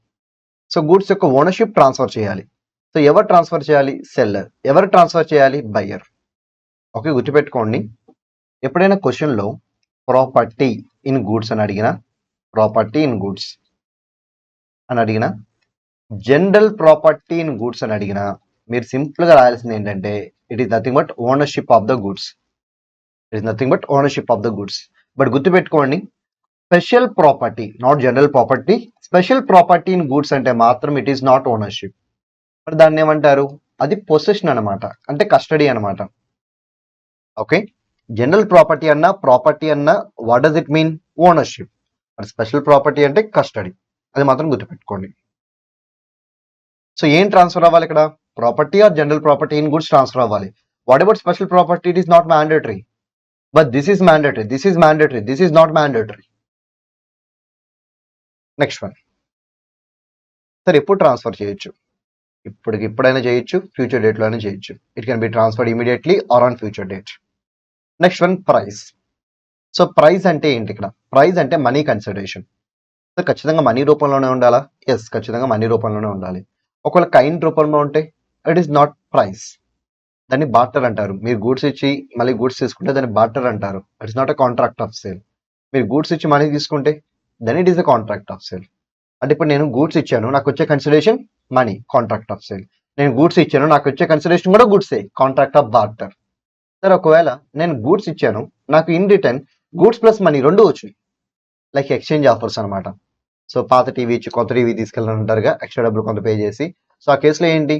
So goods యొక్క ownership transfer చేయాలి. So ఎవరు ట్రాన్స్ఫర్ చేయాలి? సెల్లర్. ఎవరు ట్రాన్స్ఫర్ చేయాలి? బయ్యర్. ఓకే, గుర్తుపెట్టుకోండి. ఎప్పుడైనా క్వశ్చన్లో ప్రాపర్టీ ఇన్ గూడ్స్ అని అడిగినా, ప్రాపర్టీ ఇన్ గూడ్స్ అని అడిగినా, జనరల్ ప్రాపర్టీ ఇన్ గూడ్స్ అని అడిగినా మీరు సింపుల్గా రాయాల్సింది ఏంటంటే it is nothing but ownership of the goods. It is nothing but ownership of the goods. But గుర్తుపెట్టుకోండి, special property, not general property, special property in goods అంటే మాత్రం ఇట్ ఈస్ నాట్ ఓనర్షిప్. మరి దాన్ని ఏమంటారు? అది పొసెషన్ అనమాట, అంటే custody అనమాట. ఓకే, జనరల్ ప్రాపర్టీ అన్నా what does it mean? Ownership. మరి స్పెషల్ ప్రాపర్టీ అంటే కస్టడీ. అది మాత్రం గుర్తుపెట్టుకోండి. సో ఏం ట్రాన్స్ఫర్ అవ్వాలి ఇక్కడ? Property or general property in goods transfer అవ్వాలి. What about special property? It is not mandatory, but this is mandatory, this is not mandatory. Next one, sir ఎప్పుడు transfer చేయొచ్చు? ఇప్పుడైనా చేయొచ్చు, ఫ్యూచర్ డేట్లో అయినా చేయొచ్చు. It can be transferred immediately or on future date. Next one, price. So price అంటే ఏంటి? ఇక్కడ ప్రైస్ అంటే మనీ కన్సిడరేషన్. సో ఖచ్చితంగా మనీ రూపంలోనే ఉండాలా? ఎస్, ఖచ్చితంగా మనీ రూపంలోనే ఉండాలి. ఒకవేళ కైండ్ రూపంలో ఉంటే ఇట్ ఈస్ నాట్ ప్రైస్, దాన్ని బార్టర్ అంటారు. మీరు గూడ్స్ ఇచ్చి మళ్ళీ గూడ్స్ తీసుకుంటే దాన్ని బార్టర్ అంటారు. It is not a contract of sale. మీరు గూడ్స్ ఇచ్చి మనీ తీసుకుంటే then it is a contract of sale. అంటే ఇప్పుడు నేను గూడ్స్ ఇచ్చాను, నాకు వచ్చే consideration money, contract of sale. నేను గూడ్స్ ఇచ్చాను, నాకు వచ్చే కన్సిడరేషన్ కూడా గూడ్సే, కాంట్రాక్ట్ ఆఫ్ బార్టర్. సరే, ఒకవేళ నేను గూడ్స్ ఇచ్చాను, నాకు in return goods plus money 2 వచ్చినాయి, లైక్ ఎక్స్చేంజ్ ఆఫర్స్ అనమాట. సో పాత టీవీ ఇచ్చి కొత్త టీవీ తీసుకెళ్ళాలంటారుగా, ఎక్స్ట్రా డబ్బులు కొంత పే చేసి. సో ఆ కేసులో ఏంటి?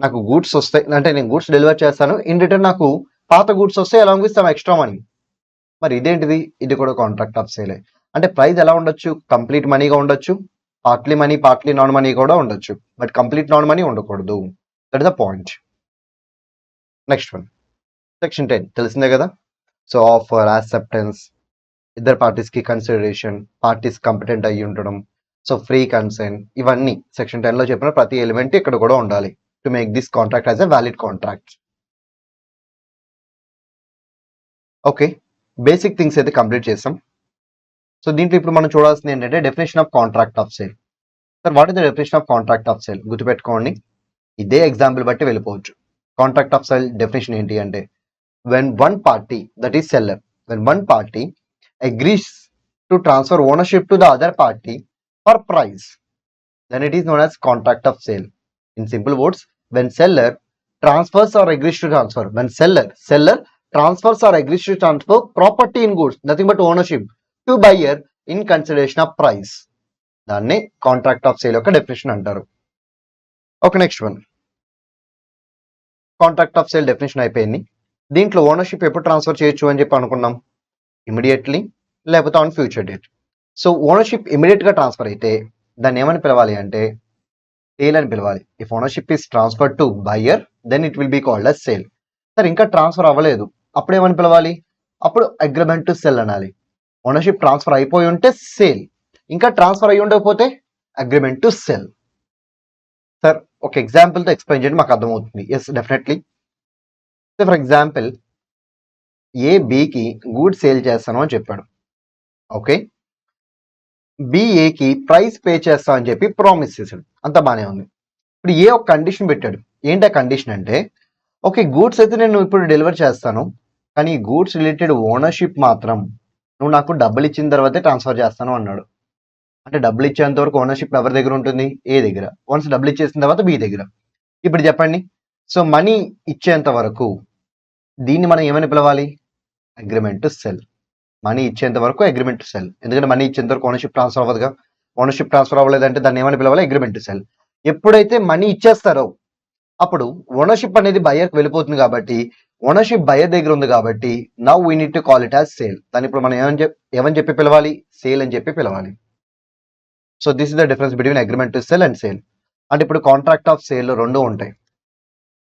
నాకు గూడ్స్ వస్తాయి, అంటే నేను గూడ్స్ డెలివర్ చేస్తాను, ఇన్ రిటర్న్ నాకు పాత గూడ్స్ వస్తాయి along with some extra money. మరి ఇదేంటిది? ఇది కూడా కాంట్రాక్ట్ ఆఫ్ సేలే. అంటే ప్రైస్ ఎలా ఉండొచ్చు? కంప్లీట్ మనీగా ఉండొచ్చు, partly money, partly non money కూడా ఉండొచ్చు, బట్ కంప్లీట్ నాన్ మనీ ఉండకూడదు. That is the point. Next one, section 10 తెలిసిందే కదా. సో ఆఫర్, యాక్సెప్టెన్స్, ఇద్దరు పార్టీస్ కి కన్సిడరేషన్, పార్టీస్ కంపిటెంట్ అయ్యి ఉండడం, సో ఫ్రీ కన్సెంట్, ఇవన్నీ సెక్షన్ 10 లో చెప్పిన ప్రతి ఎలిమెంట్ ఇక్కడ కూడా ఉండాలి to make this contract as a valid contract. Okay, basic things అయితే కంప్లీట్ చేసాం. సో దీంట్లో ఇప్పుడు మనం చూడాల్సింది ఏంటంటే definition of contract of sale. Sir what is the definition of contract of sale? గుర్తుపెట్టుకోండి, ఇదే ఎగ్జాంపుల్ బట్టి వెళ్ళిపోవచ్చు. కాంట్రాక్ట్ ఆఫ్ సేల్ డెఫినేషన్ ఏంటి అంటే, when one party, that is seller, when one party agrees to transfer ownership to the other party for price, then it is known as contract of sale. In simple words, when seller transfers or agrees to transfer, when seller transfers or agrees to transfer property in goods, nothing but ownership, to buyer in consideration of price, దాన్ని contract of sale యొక్క definition అంటారు. Okay, next one, contract of sale definition అయిపోయింది. దీంట్లో ownership ఎప్పుడు transfer చేయొచ్చు అని చెప్పి అనుకున్నాం? ఇమీడియట్లీ, లేకపోతే on future date. So ownership immediate గా ట్రాన్స్ఫర్ అయితే దాన్ని ఏమని పిలవాలి అంటే సేల్ అని పిలవాలి. If ownership is transfer to buyer then it will be called as sale. Sir ఇంకా ట్రాన్స్ఫర్ అవ్వలేదు, అప్పుడు ఏమని పిలవాలి? అప్పుడు అగ్రిమెంట్ టు సెల్ అనాలి. ఓనర్షిప్ ట్రాన్స్ఫర్ అయిపోయి ఉంటే సేల్, ఇంకా ట్రాన్స్ఫర్ అయ్యి ఉండకపోతే అగ్రిమెంట్ టు సెల్. సార్ ఒక ఎగ్జాంపుల్ తో ఎక్స్ప్లెయిన్ చేయండి, మాకు అర్థమవుతుంది. Yes, definitely. So for example, A బికి గూడ్ sale చేస్తాను అని చెప్పాడు. ఓకే, బిఏకి ప్రైస్ పే చేస్తా అని చెప్పి ప్రామిస్ చేశాడు, అంత బానే ఉంది. ఇప్పుడు ఏ ఒక కండిషన్ పెట్టాడు. ఏంటి ఆ కండిషన్ అంటే, ఓకే గూడ్స్ అయితే నేను ఇప్పుడు డెలివర్ చేస్తాను, కానీ గూడ్స్ రిలేటెడ్ ఓనర్షిప్ మాత్రం నువ్వు నాకు డబ్బులు ఇచ్చిన తర్వాతే ట్రాన్స్ఫర్ చేస్తాను అన్నాడు. అంటే డబ్బులు ఇచ్చేంత వరకు ఓనర్షిప్ ఎవరి దగ్గర ఉంటుంది? ఏ దగ్గర. వన్స్ డబ్బులు ఇచ్చేసిన తర్వాత బి దగ్గర. ఇప్పుడు చెప్పండి, సో మనీ ఇచ్చేంత వరకు దీన్ని మనం ఏమని పిలవాలి? Agreement to cell. మనీ ఇచ్చేంత వరకు అగ్రిమెంట్ టు సెల్, ఎందుకంటే మనీ ఇచ్చేంత వరకు ఓనర్షిప్ ట్రాన్స్ఫర్ అవ్వదుగా. ఓనర్షిప్ ట్రాన్స్ఫర్ అవ్వలేదంటే దాన్ని ఏమని పిలవాలి? Agreement to cell. ఎప్పుడైతే మనీ ఇచ్చేస్తారో అప్పుడు ఓనర్షిప్ అనేది బయ్యర్కి వెళ్ళిపోతుంది, కాబట్టి ఓనర్షిప్ బయర్ దగ్గర ఉంది కాబట్టి now we need to call it as sale. దాన్ని ఇప్పుడు మనం ఏమని చెప్పి పిలవాలి? సేల్ అని చెప్పి పిలవాలి. So this is the difference between agreement to sell and sale. అంటే ఇప్పుడు కాంట్రాక్ట్ ఆఫ్ సేల్ రెండు ఉంటాయి,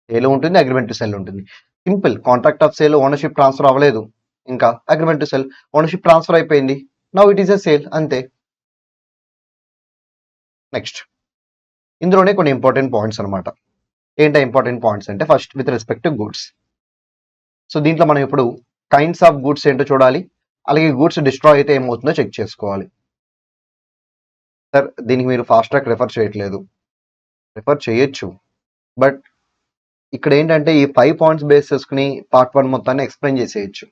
సేల్ ఉంటుంది, అగ్రిమెంట్ టు సెల్ ఉంటుంది. Simple. Contract of sale ownership transfer అవ్వలేదు, ఇంకా agreement to sell ownership transfer అయిపోయింది, now it is a sale, అంతే. నెక్స్ట్ ఇందులోనే కొన్ని ఇంపార్టెంట్ పాయింట్స్ అనమాట. ఏంటో ఇంపార్టెంట్ పాయింట్స్ అంటే first with respect to goods. So దీంట్లో మనం ఇప్పుడు కైండ్స్ ఆఫ్ గూడ్స్ ఏంటో చూడాలి, అలాగే గూడ్స్ డిస్ట్రాయ్ అయితే ఏమవుతుందో చెక్ చేసుకోవాలి. సార్ దీనికి మీరు ఫాస్ట్ ట్రాక్ రిఫర్ చేయట్లేదు, రిఫర్ చేయొచ్చు, బట్ ఇక్కడ ఏంటంటే ఈ 5 పాయింట్స్ బేస్ చేసుకుని పార్ట్ 1 మొత్తాన్ని ఎక్స్ప్లెయిన్ చేసేయచ్చు.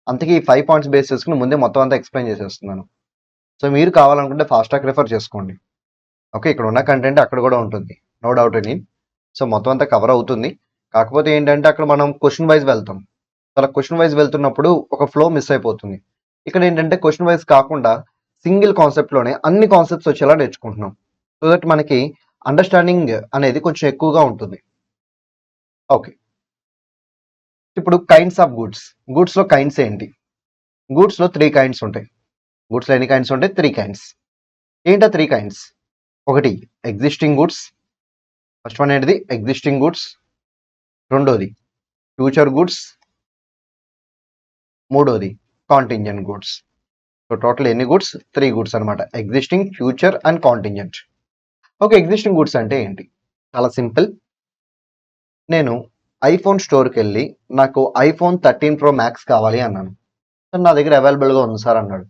అందుకే ఈ 5 పాయింట్స్ బేస్ చేసుకుని ముందే మొత్తం అంతా ఎక్స్ప్లెయిన్ చేసేస్తున్నాను. సో మీరు కావాలనుకుంటే ఫాస్ట్ ట్రాక్ రిఫర్ చేసుకోండి. ఓకే, ఇక్కడ ఉన్న కంటెంట్ అక్కడ కూడా ఉంటుంది, నో డౌట్ ఎనీ. సో మొత్తం అంతా కవర్ అవుతుంది. కాకపోతే ఏంటంటే అక్కడ మనం క్వశ్చన్ వైజ్ వెళ్తాం, అలా క్వశ్చన్ వైజ్ వెళ్తున్నప్పుడు ఒక ఫ్లో మిస్ అయిపోతుంది. ఇక్కడ ఏంటంటే క్వశ్చన్ వైజ్ కాకుండా సింగిల్ కాన్సెప్ట్లోనే అన్ని కాన్సెప్ట్స్ వచ్చేలా నేర్చుకుంటున్నాం, సో దట్ మనకి అండర్స్టాండింగ్ అనేది కొంచెం ఎక్కువగా ఉంటుంది. ఓకే, ఇప్పుడు కైండ్స్ ఆఫ్ గూడ్స్. గూడ్స్లో కైండ్స్ ఏంటి? గూడ్స్లో 3 కైండ్స్ ఉంటాయి. గూడ్స్లో ఎన్ని కైండ్స్ ఉంటాయి? 3 కైండ్స్. ఏంటా 3 కైండ్స్? ఒకటి ఎగ్జిస్టింగ్ గూడ్స్, ఫస్ట్ వన్ ఏంటిది? Existing goods. రెండోది ఫ్యూచర్ గూడ్స్. మూడోది కాంటింజెంట్ గూడ్స్. సో టోటల్ ఎన్ని గూడ్స్? 3 గూడ్స్ అనమాట, existing, future and contingent. Okay, existing goods అంటే ఏంటి? చాలా సింపుల్. నేను ఐఫోన్ స్టోర్కి వెళ్ళి నాకు ఐఫోన్ 13 Pro Max కావాలి అన్నాను. నా దగ్గర అవైలబుల్గా ఉంది సార్ అన్నాడు.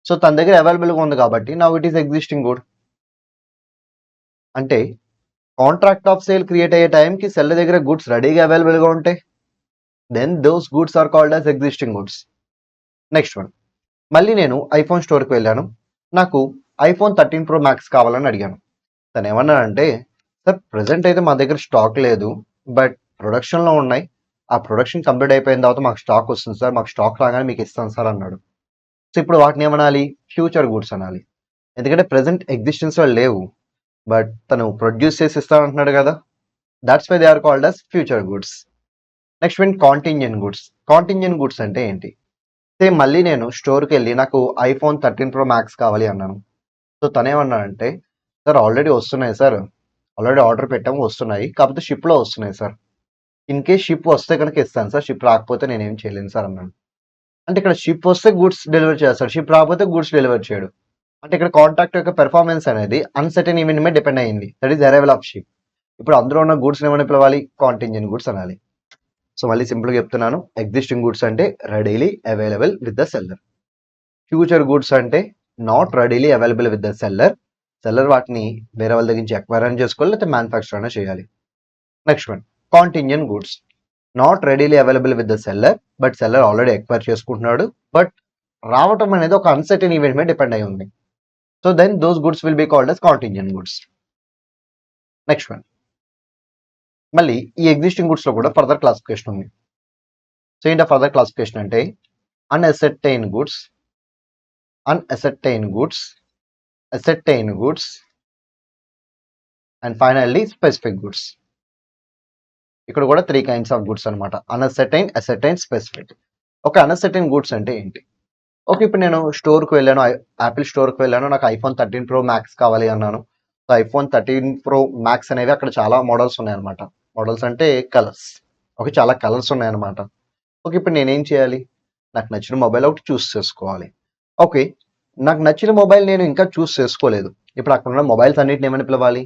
సో తన దగ్గర అవైలబుల్గా ఉంది కాబట్టి now it is existing good. అంటే కాంట్రాక్ట్ ఆఫ్ సేల్ క్రియేట్ అయ్యే టైంకి సెల్ దగ్గర గుడ్స్ రెడీగా అవైలబుల్గా ఉంటాయి, then those goods are called as existing goods. Next one, మళ్ళీ నేను ఐఫోన్ స్టోర్కి వెళ్ళాను, నాకు ఐఫోన్ 13 Pro Max కావాలని అడిగాను. తను ఏమన్నానంటే, సార్ ప్రజెంట్ అయితే మా దగ్గర స్టాక్ లేదు, బట్ ప్రొడక్షన్లో ఉన్నాయి, ఆ ప్రొడక్షన్ కంప్లీట్ అయిపోయిన తర్వాత మాకు స్టాక్ వస్తుంది సార్, మాకు స్టాక్ రాగానే మీకు ఇస్తాను సార్ అన్నాడు. సో ఇప్పుడు వాటిని ఏమనాలి? ఫ్యూచర్ గుడ్స్ అనాలి, ఎందుకంటే ప్రజెంట్ ఎగ్జిస్టెన్స్లో లేవు, బట్ తను ప్రొడ్యూస్ చేసి ఇస్తానంటున్నాడు కదా, that's why they are called as future goods. Next one contingent goods. Contingent goods అంటే ఏంటి? సేమ్ మళ్ళీ నేను స్టోర్కి వెళ్ళి నాకు ఐఫోన్ 13 Pro Max కావాలి అన్నాను. సో తనేమన్నాడంటే, సార్ ఆల్రెడీ వస్తున్నాయి సార్, ఆల్రెడీ ఆర్డర్ పెట్టాము, వస్తున్నాయి, కాకపోతే షిప్లో వస్తున్నాయి సార్, ఇన్ కేస్ షిప్ వస్తే కనుక ఇస్తాను సార్, షిప్ రాకపోతే నేనేం చేయలేను సార్ అన్నాడు. అంటే ఇక్కడ షిప్ వస్తే గుడ్స్ డెలివర్ చేస్తాడు, షిప్ రాకపోతే గుడ్స్ డెలివర్ చేయడు. అంటే ఇక్కడ కాంట్రాక్ట్ యొక్క పెర్ఫార్మెన్స్ అనేది అన్సర్టెన్ ఈవెంట్ మీద డిపెండ్ అయ్యింది, that is arrival of ship. ఇప్పుడు అందులో ఉన్న గూడ్స్ ఏమైనా పిలవాలి? కాంటింజెంట్ గూడ్స్ అనాలి. సో మళ్ళీ సింపుల్గా చెప్తున్నాను, ఎగ్జిస్టింగ్ గూడ్స్ అంటే readily available with the seller. Future goods అంటే not readily available with the seller, seller వాటిని వేరే వాళ్ళ దగ్గర నుంచి ఎక్వైర్ అని చేసుకోవాలి, లేకపోతే మ్యానుఫ్యాక్చర్ అయినా చేయాలి. Next one contingent goods, not readily available with the seller, but seller already acquire చేసుకుంటున్నాడు, బట్ రావటం అనేది ఒక అన్సర్టెన్ ఈవెంట్ మీద డిపెండ్ అయి ఉంది. So then those goods will be called as contingent goods. Next one, మళ్ళీ ఈ ఎగ్జిస్టింగ్ గుడ్స్ లో కూడా ఫర్దర్ క్లాసిఫికేషన్ ఉంది. సో ఏంటో ఫర్దర్ క్లాసిఫికేషన్ అంటే unascertained goods, unascertained goods, ascertained goods and finally specific goods. ఇక్కడ కూడా 3 కైండ్స్ ఆఫ్ గుడ్స్ అనమాట, అన్అసర్టైన్, అసర్టైన్, స్పెసిఫిక్. ఓకే, అన్అసర్టైన్ గుడ్స్ అంటే ఏంటి? ఓకే, ఇప్పుడు నేను స్టోర్కి వెళ్ళాను, యాపిల్ స్టోర్కి వెళ్ళాను, నాకు ఐఫోన్ 13 Pro Max కావాలి అన్నాను. సో ఐఫోన్ 13 Pro Max అనేవి అక్కడ చాలా మోడల్స్ ఉన్నాయన్నమాట. మోడల్స్ అంటే కలర్స్. ఓకే, చాలా కలర్స్ ఉన్నాయన్నమాట. ఓకే, ఇప్పుడు నేనేం చేయాలి? నాకు నచ్చిన మొబైల్ ఒకటి చూస్ చేసుకోవాలి. ఓకే, నాకు నచ్చిన మొబైల్ నేను ఇంకా చూస్ చేసుకోలేదు. ఇప్పుడు అక్కడ ఉన్న మొబైల్స్ అన్నిటిని ఏమని పిలవాలి?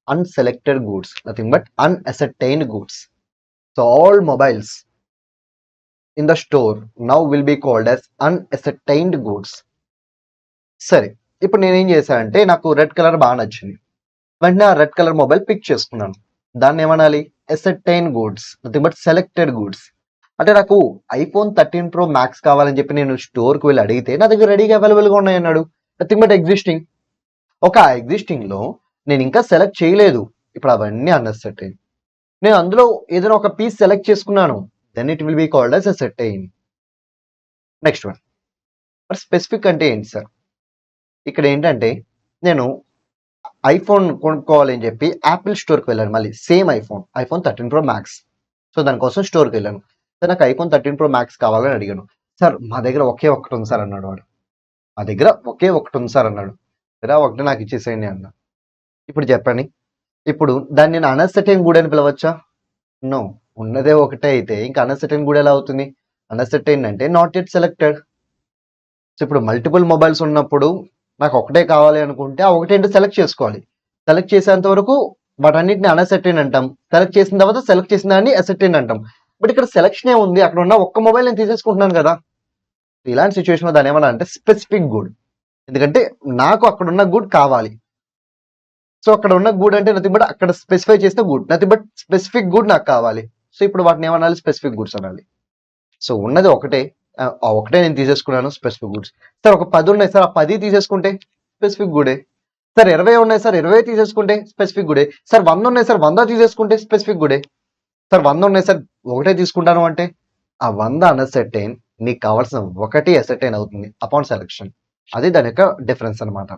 Unselected goods, nothing but unascertained goods. So all mobiles in the store now will be called as unascertained goods. సరే, ఇప్పుడు నేనేం చేశానంటే నాకు రెడ్ కలర్ బాగా నచ్చింది, వెంటనే ఆ రెడ్ కలర్ మొబైల్ పిక్ చేసుకున్నాను. దాన్ని ఏమనాలి? Ascertain goods, nothing but selected goods. అంటే నాకు ఐఫోన్ 13 Pro Max కావాలని చెప్పి నేను స్టోర్కి వెళ్ళి అడిగితే నా దగ్గర రెడీగా అవైలబుల్గా ఉన్నాయి అన్నాడు, నథింగ్ బట్ ఎగ్జిస్టింగ్. ఒక ఎగ్జిస్టింగ్లో నేను ఇంకా సెలెక్ట్ చేయలేదు, ఇప్పుడు అవన్నీ అన్అసర్టైన్. నేను అందులో ఏదైనా ఒక పీస్ సెలెక్ట్ చేసుకున్నాను, then it will be called as ascertain. Next one, మరి స్పెసిఫిక్ అంటే ఏంటి సార్? ఇక్కడ ఏంటంటే నేను ఐఫోన్ కొనుక్కోవాలని చెప్పి యాపిల్ స్టోర్కి వెళ్ళాను, మళ్ళీ same iPhone 13 Pro Max. So దానికోసం స్టోర్కి వెళ్ళాను. సార్ నాకు ఐఫోన్ 13 Pro Max కావాలని అడిగాను. సార్ మా దగ్గర ఒకే ఒక్కటి ఉంది సార్ అన్నాడు వాడు. మా దగ్గర ఒకే ఒకటి ఉంది సార్ అన్నాడు. సరే ఆ ఒకటి నాకు ఇచ్చేసేయండి అన్నా. ఇప్పుడు చెప్పండి, ఇప్పుడు దాన్ని నేను అన్సర్టైన్ గుడ్ అని పిలవచ్చా? నో. ఉన్నదే ఒకటే అయితే ఇంకా అన్సర్టైన్ గుడ్ ఎలా అవుతుంది? అన్సర్టైన్ అంటే నాట్ యెట్ సెలెక్టెడ్. సో ఇప్పుడు మల్టిపుల్ మొబైల్స్ ఉన్నప్పుడు నాకు ఒకటే కావాలి అనుకుంటే ఆ ఒకటేంటో సెలెక్ట్ చేసుకోవాలి. సెలెక్ట్ చేసేంత వరకు వాటన్నిటిని అన్సర్టైన్ అంటాం. సెలెక్ట్ చేసిన తర్వాత సెలెక్ట్ చేసిన దాన్ని అసర్టైన్ అంటాం. బట్ ఇక్కడ సెలెక్షన్ ఏ ఉంది, అక్కడ ఉన్న ఒక్క మొబైల్ నేను తీసేసుకుంటున్నాను కదా. ఇలాంటి సిచ్యువేషన్లో దాని ఏమన్నా అంటే స్పెసిఫిక్ గుడ్. ఎందుకంటే నాకు అక్కడ ఉన్న గుడ్ కావాలి. సో అక్కడ ఉన్న గుడ్ అంటే నథింగ్ బట్ అక్కడ స్పెసిఫై చేసిన good, nothing but specific good నాకు కావాలి. సో ఇప్పుడు వాటిని ఏమనాలి? స్పెసిఫిక్ గుడ్స్ అనాలి. సో ఉన్నది ఒకటే, ఆ ఒకటే నేను తీసేసుకున్నాను, స్పెసిఫిక్ గుడ్స్. సార్ ఒక 10 ఉన్నాయి సార్, ఆ 10 తీసేసుకుంటే స్పెసిఫిక్ గుడే. సార్ 20 ఉన్నాయి సార్, 20 తీసేసుకుంటే స్పెసిఫిక్ గుడే. సార్ 100 ఉన్నాయి సార్, 100 తీసేసుకుంటే స్పెసిఫిక్ గుడే. సార్ 100 ఉన్నాయి సార్, ఒకటే తీసుకుంటాను అంటే ఆ 100 అన్సర్టైన్, నీకు కావాల్సిన ఒకటి అసర్టైన్ అవుతుంది అపాన్ సెలెక్షన్. అది దాని యొక్క డిఫరెన్స్ అనమాట.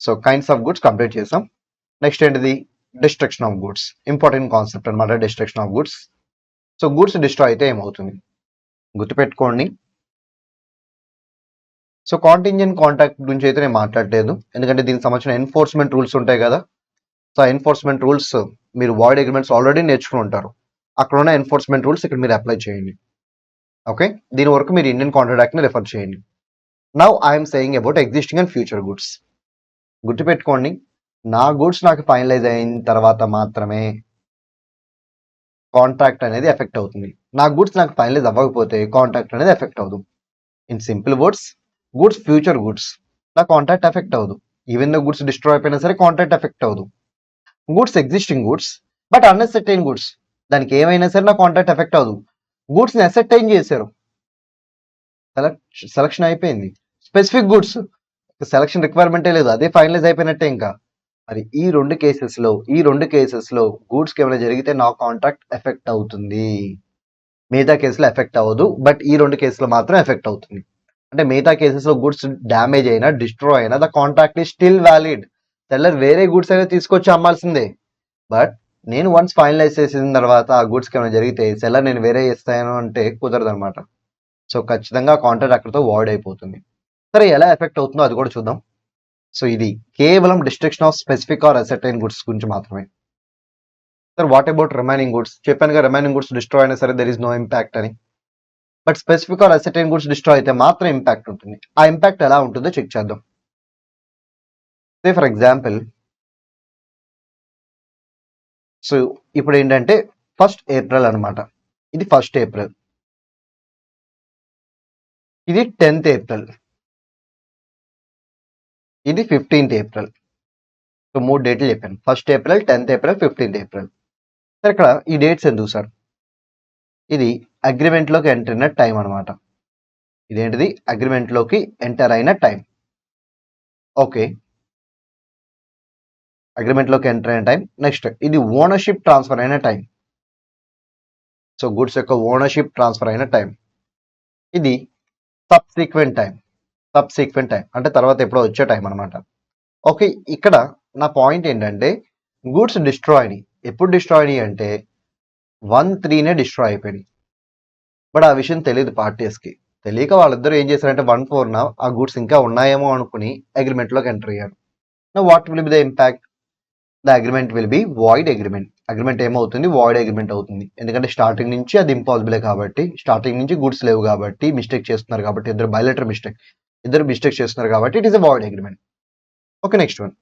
So kinds of goods complete చేసాం. నెక్స్ట్ ఏంటిది? Destruction of goods. Important concept అనమాట destruction of goods. So goods destroy అయితే ఏమవుతుంది గుర్తుపెట్టుకోండి. సో కాంటింజెంట్ కాంట్రాక్ట్ గురించి అయితే నేను మాట్లాడలేదు, ఎందుకంటే దీనికి సంబంధించిన ఎన్ఫోర్స్మెంట్ రూల్స్ ఉంటాయి కదా. సో ఎన్ఫోర్స్మెంట్ రూల్స్ మీరు వాయిడ్ అగ్రిమెంట్స్ ఆల్రెడీ నేర్చుకుని ఉంటారు. అక్కడ ఉన్న ఎన్ఫోర్స్మెంట్ రూల్స్ ఇక్కడ మీరు అప్లై చేయండి. ఓకే, దీని వరకు మీరు ఇండియన్ కాంట్రాక్ట్ యాక్ట్ని రెఫర్ చేయండి. Now I'm saying about existing and future goods. గుర్తుపెట్టుకోండి, నా గుడ్స్ నాకు ఫైనలైజ్ అయిన తర్వాత మాత్రమే కాంట్రాక్ట్ అనేది ఎఫెక్ట్ అవుతుంది. నా గుడ్స్ నాకు ఫైనలైజ్ అవ్వకపోతే కాంట్రాక్ట్ అనేది ఎఫెక్ట్ అవ్వదు. In simple words, goods future goods, నా కాంట్రాక్ట్ ఎఫెక్ట్ అవ్వదు. ఈవెన్ దో గుడ్స్ డిస్ట్రాయ్ అయిపోయినా సరే కాంట్రాక్ట్ ఎఫెక్ట్ అవ్వదు. Goods existing goods but unascertained goods, దానికి ఏమైనా సరే నా కాంట్రాక్ట్ ఎఫెక్ట్ అవ్వదు. గుడ్స్ని అసర్టైన్ చేశారు, సెలక్షన్ అయిపోయింది. స్పెసిఫిక్ గుడ్స్ సెలక్షన్ రిక్వైర్మెంటే లేదు, అదే ఫైనలైజ్ అయిపోయినట్టే. ఇంకా మరి ఈ రెండు కేసెస్లో గూడ్స్కి ఏమైనా జరిగితే నా కాంట్రాక్ట్ ఎఫెక్ట్ అవుతుంది, మిగతా కేసులో ఎఫెక్ట్ అవ్వదు. బట్ ఈ రెండు కేసులో మాత్రం ఎఫెక్ట్ అవుతుంది. అంటే మిగతా కేసెస్లో గుడ్స్ డ్యామేజ్ అయినా డిస్ట్రాయ్ అయినా the contract is still valid. Seller వేరే గుడ్స్ అయినా తీసుకొచ్చి అమ్మాల్సిందే. బట్ నేను వన్స్ ఫైనలైజ్ చేసిన తర్వాత ఆ గుడ్స్కి ఏమైనా జరిగితే సెల్లర్ నేను వేరే ఇస్తాను అంటే కుదరదు అనమాట. సో ఖచ్చితంగా కాంట్రాక్ట్ అక్కడితో వాయిడ్ అయిపోతుంది. సరే ఎలా ఎఫెక్ట్ అవుతుందో అది కూడా చూద్దాం. సో ఇది కేవలం destruction of specific are ascertain goods గురించి మాత్రమే. Sir what about remaining goods? చెప్పానుగా రిమైనింగ్ గుడ్స్ డిస్ట్రాయ్ అయినా సరే దెర్ ఇస్ నో ఇంపాక్ట్ అని. But specific are ascertain goods destroy అయితే మాత్రం ఇంపాక్ట్ ఉంటుంది. ఆ ఇంపాక్ట్ ఎలా ఉంటుందో చెక్ చేద్దాం. సే ఫర్ ఎగ్జాంపుల్, సో ఇప్పుడు ఏంటంటే 1st April అనమాట. ఇది 1st April, ఇది 10th April, ఇది 15th April. సో 3 డేట్లు చెప్పాను, 1st April, 10th April, 15th April. Sir ఇక్కడ ఈ డేట్స్ ఎందుకు సార్? ఇది అగ్రిమెంట్లోకి ఎంటర్ అయిన టైం అనమాట. ఇదేంటిది? అగ్రిమెంట్లోకి ఎంటర్ అయిన టైం. ఓకే, అగ్రిమెంట్లోకి ఎంటర్ అయిన టైం. నెక్స్ట్ ఇది ఓనర్షిప్ ట్రాన్స్ఫర్ అయిన టైం. సో గుడ్స్ యొక్క ఓనర్షిప్ ట్రాన్స్ఫర్ అయిన టైం. ఇది సబ్సీక్వెంట్ టైం అంటే తర్వాత ఎప్పుడో వచ్చే టైం అనమాట. ఓకే, ఇక్కడ నా పాయింట్ ఏంటంటే గుడ్స్ డిస్ట్రాయ్ అయినాయి. ఎప్పుడు డిస్ట్రాయ్ అయినాయి అంటే 1/3 డిస్ట్రాయ్ అయిపోయినాయి. బట్ ఆ విషయం తెలియదు పార్టీస్కి. తెలియక వాళ్ళిద్దరూ ఏం చేశారంటే 1/4 ఆ గుడ్స్ ఇంకా ఉన్నాయేమో అనుకుని అగ్రిమెంట్లోకి ఎంటర్ అయ్యారు. నా what will be the impact? The agreement will be void agreement. Agreement ఏమవుతుంది? వాయిడ్ అగ్రిమెంట్ అవుతుంది. ఎందుకంటే స్టార్టింగ్ నుంచి అది ఇంపాసిబులే కాబట్టి, స్టార్టింగ్ నుంచి గుడ్స్ లేవు కాబట్టి, మిస్టేక్ చేస్తున్నారు కాబట్టి, ఇద్దరు బైలేటరల్ మిస్టేక్, ఇద్దరు మిస్టేక్ చేస్తున్నారు కాబట్టి it is a void agreement. Okay, next one.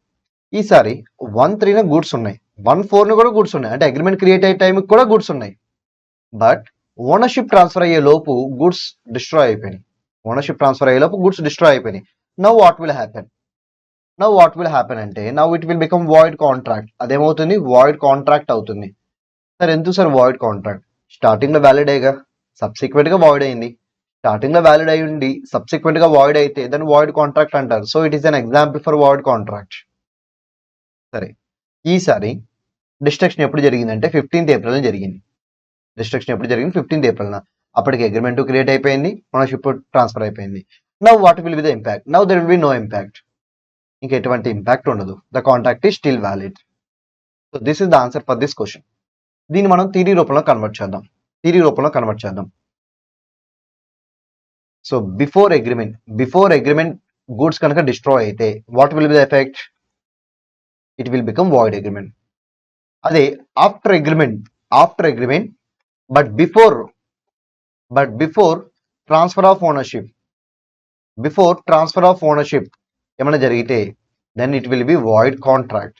ఈసారి 1/3 గుడ్స్ ఉన్నాయి, 1/4 కూడా గుడ్స్ ఉన్నాయి. అంటే అగ్రిమెంట్ క్రియేట్ అయ్యే టైంకి కూడా గుడ్స్ ఉన్నాయి. బట్ ఓనర్షిప్ ట్రాన్స్ఫర్ అయ్యే లోపు గుడ్స్ డిస్ట్రాయ్ అయిపోయినాయి. నౌ వాట్ విల్ హ్యాపెన్ అంటే now it will become void contract. అదేమవుతుంది? వాయిడ్ కాంట్రాక్ట్ అవుతుంది. సార్ ఎందుకు సార్ వాయిడ్ కాంట్రాక్ట్? స్టార్టింగ్లో వ్యాలిడ్ అయ్యగా, సబ్సిక్వెంట్గా వాయిడ్ అయింది. స్టార్టింగ్లో వ్యాలిడ్ అయి ఉండి సబ్సిక్వెంట్గా వాయిడ్ అయితే దాన్ని వాయిడ్ కాంట్రాక్ట్ అంటారు. So it is an example for void contract. సరే, ఈసారి డిస్ట్రక్షన్ ఎప్పుడు జరిగిందంటే 15th April జరిగింది. 15th April. అప్పటికి అగ్రిమెంట్ క్రియేట్ అయిపోయింది, ఓనర్షిప్ ట్రాన్స్ఫర్ అయిపోయింది. Now what will be the impact? Now there will be no impact. ఇంకా ఎటువంటి ఇంపాక్ట్ ఉండదు. The contract is still valid. So this is the answer for this question. దీన్ని మనం theory రూపంలో convert చేద్దాం. So before agreement goods కనుక destroy అయితే what will be the effect? It will become void agreement. అదే after agreement but before transfer of ownership ఏమైనా జరిగితే then it will be void contract.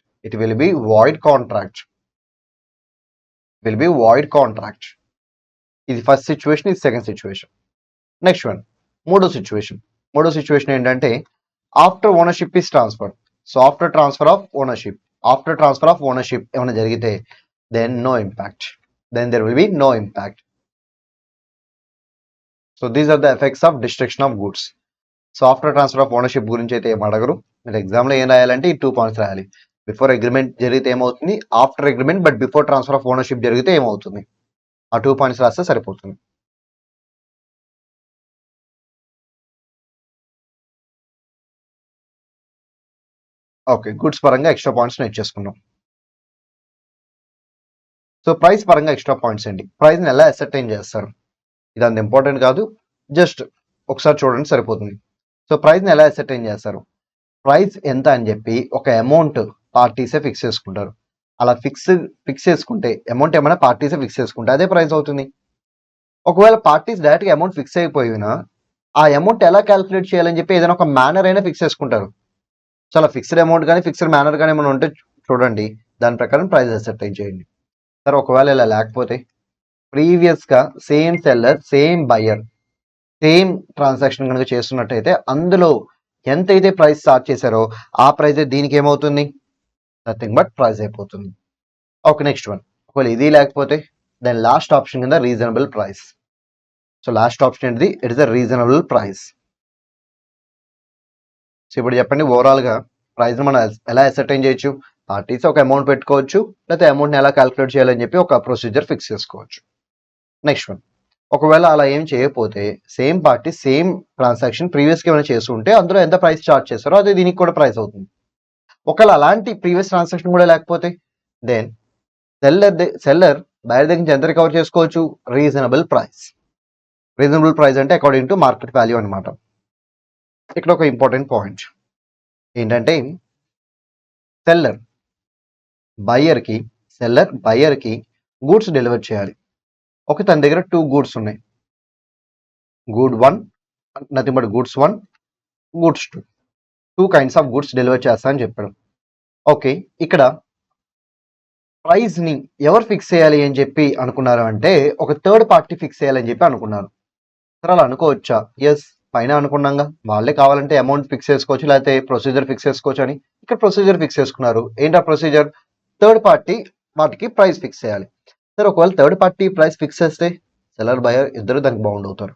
ఇది ఫస్ట్ సిచ్యువేషన్, ఇది second situation. Next one మూడో situation ఏంటంటే after ownership is transfer. So after transfer of ownership ఏమైనా జరిగితే then there will be no impact. So these are the effects of destruction of goods. So after transfer of ownership గురించి అయితే ఏం అడగరు. మీరు ఎగ్జామ్లో ఏం రాయాలంటే ఈ 2 పాయింట్స్ రాయాలి. బిఫోర్ అగ్రిమెంట్ జరిగితే ఏమవుతుంది, after agreement but before transfer of ownership జరిగితే ఏమవుతుంది, ఆ 2 పాయింట్స్ రాస్తే సరిపోతుంది. ఓకే, గుడ్స్ పరంగా ఎక్స్ట్రా పాయింట్స్ నేర్చేసుకున్నాం. సో ప్రైస్ పరంగా ఎక్స్ట్రా పాయింట్స్ ఏంటి, ప్రైస్ని ఎలా అసర్టైన్ చేస్తారు, ఇది అంత ఇంపార్టెంట్ కాదు, జస్ట్ ఒకసారి చూడండి సరిపోతుంది. సో ప్రైస్ని ఎలా అసర్టైన్ చేస్తారు, ప్రైస్ ఎంత అని చెప్పి ఒక అమౌంట్ పార్టీసే ఫిక్స్ చేసుకుంటారు. అలా ఫిక్స్ చేసుకుంటే అమౌంట్ ఏమైనా పార్టీసే ఫిక్స్ చేసుకుంటే అదే ప్రైస్ అవుతుంది. ఒకవేళ పార్టీస్ డైరెక్ట్గా అమౌంట్ ఫిక్స్ అయిపోయినా ఆ అమౌంట్ ఎలా క్యాలిక్యులేట్ చేయాలని చెప్పి ఏదైనా ఒక మేనర్ అయినా ఫిక్స్ చేసుకుంటారు. సో అలా ఫిక్స్డ్ అమౌంట్ కానీ ఫిక్స్డ్ మేనర్ కానీ ఏమైనా ఉంటే చూడండి, దాని ప్రకారం ప్రైస్ అసర్టైన్ చేయండి. సరే ఒకవేళ ఇలా లేకపోతే ప్రీవియస్గా same seller same buyer same transaction కనుక చేస్తున్నట్టయితే అందులో ఎంతైతే ప్రైస్ స్టార్ట్ చేశారో ఆ ప్రైస్ దీనికి ఏమవుతుంది, నథింగ్ బట్ ప్రైస్ అయిపోతుంది. ఓకే, నెక్స్ట్ వన్ ఒకవేళ ఇది లేకపోతే దెన్ లాస్ట్ ఆప్షన్ కింద reasonable price. So last option ఏంటిది, it is a reasonable price. So ఇప్పుడు చెప్పండి ఓవరాల్గా ప్రైస్ని మనం ఎలా అసర్టైన్ చేయొచ్చు, పార్టీస్ ఒక అమౌంట్ పెట్టుకోవచ్చు, లేకపోతే అమౌంట్ని ఎలా క్యాలిక్యులేట్ చేయాలని చెప్పి ఒక ప్రొసీజర్ ఫిక్స్ చేసుకోవచ్చు. నెక్స్ట్ వన్ ఒకవేళ అలా ఏం చేయకపోతే సేమ్ పార్టీ సేమ్ ట్రాన్సాక్షన్ ప్రీవియస్గా ఏమైనా చేస్తుంటే అందులో ఎంత ప్రైస్ చార్జ్ చేస్తారో అదే దీనికి కూడా ప్రైస్ అవుతుంది. ఒకవేళ అలాంటి ప్రీవియస్ ట్రాన్సాక్షన్ కూడా లేకపోతే దెన్ సెల్లర్ బయర్ దగ్గర నుంచి ఎంత రికవర్ చేసుకోవచ్చు, రీజనబుల్ ప్రైస్ అంటే అకార్డింగ్ టు మార్కెట్ వాల్యూ అనమాట. ఇక్కడ ఒక ఇంపార్టెంట్ పాయింట్ ఏంటంటే సెల్లర్ బయర్కి గూడ్స్ డెలివర్ చేయాలి. ఓకే, తన దగ్గర 2 గూడ్స్ ఉన్నాయి, గూడ్ 1 nothing but goods 1 goods 2 kinds of goods deliver చేస్తా అని చెప్పాడు. ఓకే, ఇక్కడ ప్రైస్ని ఎవరు ఫిక్స్ చేయాలి అని చెప్పి అనుకున్నారు అంటే ఒక థర్డ్ పార్టీ ఫిక్స్ చేయాలని చెప్పి అనుకున్నారు. సరే అలా అనుకోవచ్చా, ఎస్ పైన అనుకున్నాగా, వాళ్ళే కావాలంటే అమౌంట్ ఫిక్స్ చేసుకోవచ్చు లేకపోతే ప్రొసీజర్ ఫిక్స్ చేసుకోవచ్చు అని. ఇక్కడ ప్రొసీజర్ ఫిక్స్ చేసుకున్నారు. ఏంటి ఆ ప్రొసీజర్, థర్డ్ పార్టీ వాటికి ప్రైస్ ఫిక్స్ చేయాలి. సరే ఒకవేళ థర్డ్ పార్టీ ప్రైస్ ఫిక్స్ చేస్తే సెల్లర్ బయర్ ఇద్దరు దానికి బౌండ్ అవుతారు,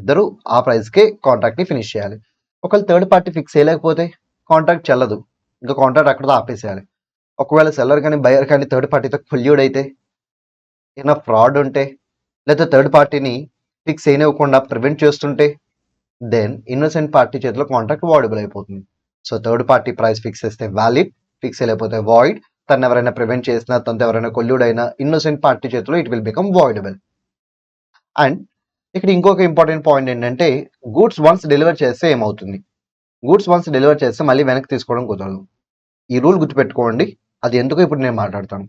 ఇద్దరు ఆ ప్రైస్కే కాంట్రాక్ట్ని ఫినిష్ చేయాలి. ఒకవేళ థర్డ్ పార్టీ ఫిక్స్ చేయలేకపోతే కాంట్రాక్ట్ చెల్లదు, ఇంకా కాంట్రాక్ట్ అక్కడతో ఆపేసేయాలి. ఒకవేళ సెల్లర్ కానీ బయర్ కానీ థర్డ్ పార్టీతో కొల్యూడ్ అయితే, ఏమైనా ఫ్రాడ్ ఉంటే, లేదా థర్డ్ పార్టీని ఫిక్స్ అయినివ్వకుండా ప్రివెంట్ చేస్తుంటే దెన్ ఇన్నోసెంట్ పార్టీ చేతిలో కాంట్రాక్ట్ వాయిడబుల్ అయిపోతుంది. So third party price fix చేస్తే వ్యాలిడ్, ఫిక్స్ అయిపోతే వాయిడ్. తను ఎవరైనా ప్రివెంట్ చేసినా, తనతో ఎవరైనా కొల్యూడ్ అయినా ఇన్నోసెంట్ పార్టీ చేతిలో it will become voidable. And ఇక్కడ ఇంకొక ఇంపార్టెంట్ పాయింట్ ఏంటంటే గూడ్స్ వన్స్ డెలివర్ చేస్తే ఏమవుతుంది, గూడ్స్ వన్స్ డెలివర్ చేస్తే మళ్ళీ వెనక్కి తీసుకోవడం కుదరదు. ఈ రూల్ గుర్తుపెట్టుకోండి, అది ఎందుకో ఇప్పుడు నేను మాట్లాడతాను.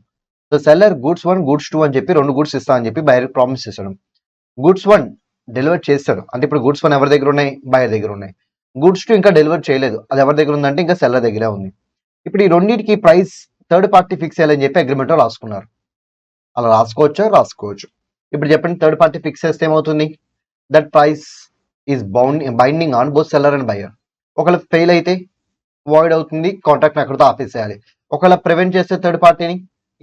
సో సెల్లర్ గూడ్స్ 1 గూడ్స్ 2 అని చెప్పి 2 గూడ్స్ ఇస్తా అని చెప్పి బయర్ ప్రామిస్ చేశాడు. గూడ్స్ 1 డెలివర్ చేస్తాడు అంటే ఇప్పుడు గూడ్స్ 1 ఎవరి దగ్గర ఉన్నాయి, బయర్ దగ్గర ఉన్నాయి. గూడ్స్ 2 ఇంకా డెలివర్ చేయలేదు, అది ఎవరి దగ్గర ఉందంటే ఇంకా సెల్లర్ దగ్గరే ఉంది. ఇప్పుడు ఈ రెండింటికి ప్రైస్ థర్డ్ పార్టీ ఫిక్స్ చేయాలని చెప్పి అగ్రిమెంట్లో రాసుకున్నారు. అలా రాసుకోవచ్చు. ఇప్పుడు చెప్పండి, థర్డ్ పార్టీ ఫిక్స్ చేస్తే ఏమవుతుంది, that price is binding on both seller and buyer. ఒకవేళ ఫెయిల్ అయితే వాయిడ్ అవుతుంది, కాంట్రాక్ట్ని అక్కడితో ఆపేసేయాలి. ఒకవేళ ప్రివెంట్ చేస్తే థర్డ్ పార్టీని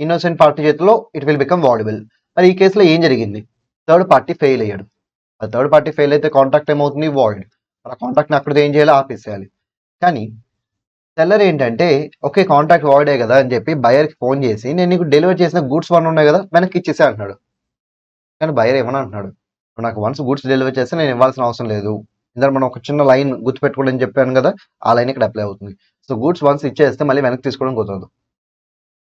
ఇన్నోసెంట్ పార్టీ చేతిలో ఇట్ విల్ బికమ్ వాయిడబుల్. మరి ఈ కేసులో ఏం జరిగింది, థర్డ్ పార్టీ ఫెయిల్ అయ్యాడు. ఆ థర్డ్ పార్టీ ఫెయిల్ అయితే కాంట్రాక్ట్ ఏమవుతుంది, వాయిడ్. ఆ కాంట్రాక్ట్ని అక్కడితో ఏం చేయాలి, ఆపేసేయాలి. కానీ సెల్లర్ ఏంటంటే ఓకే కాంట్రాక్ట్ వాయిడే కదా అని చెప్పి బయర్కి ఫోన్ చేసి నేను నీకు డెలివర్ చేసిన గూడ్స్ 1 ఉన్నాయి కదా వెనక్కి ఇచ్చేసే అంటున్నాడు. కానీ బయర్ ఏమని అంటున్నాడు, నాకు వన్స్ గూడ్స్ డెలివర్ చేస్తే నేను ఇవ్వాల్సిన అవసరం లేదు. ఇందులో మనం ఒక చిన్న లైన్ గుర్తుపెట్టుకోవాలని చెప్పాను కదా, ఆ లైన్ ఇక్కడ అప్లై అవుతుంది. సో గూడ్స్ వన్స్ ఇచ్చేస్తే మళ్ళీ వెనక్కి తీసుకోవడం కుదరదు.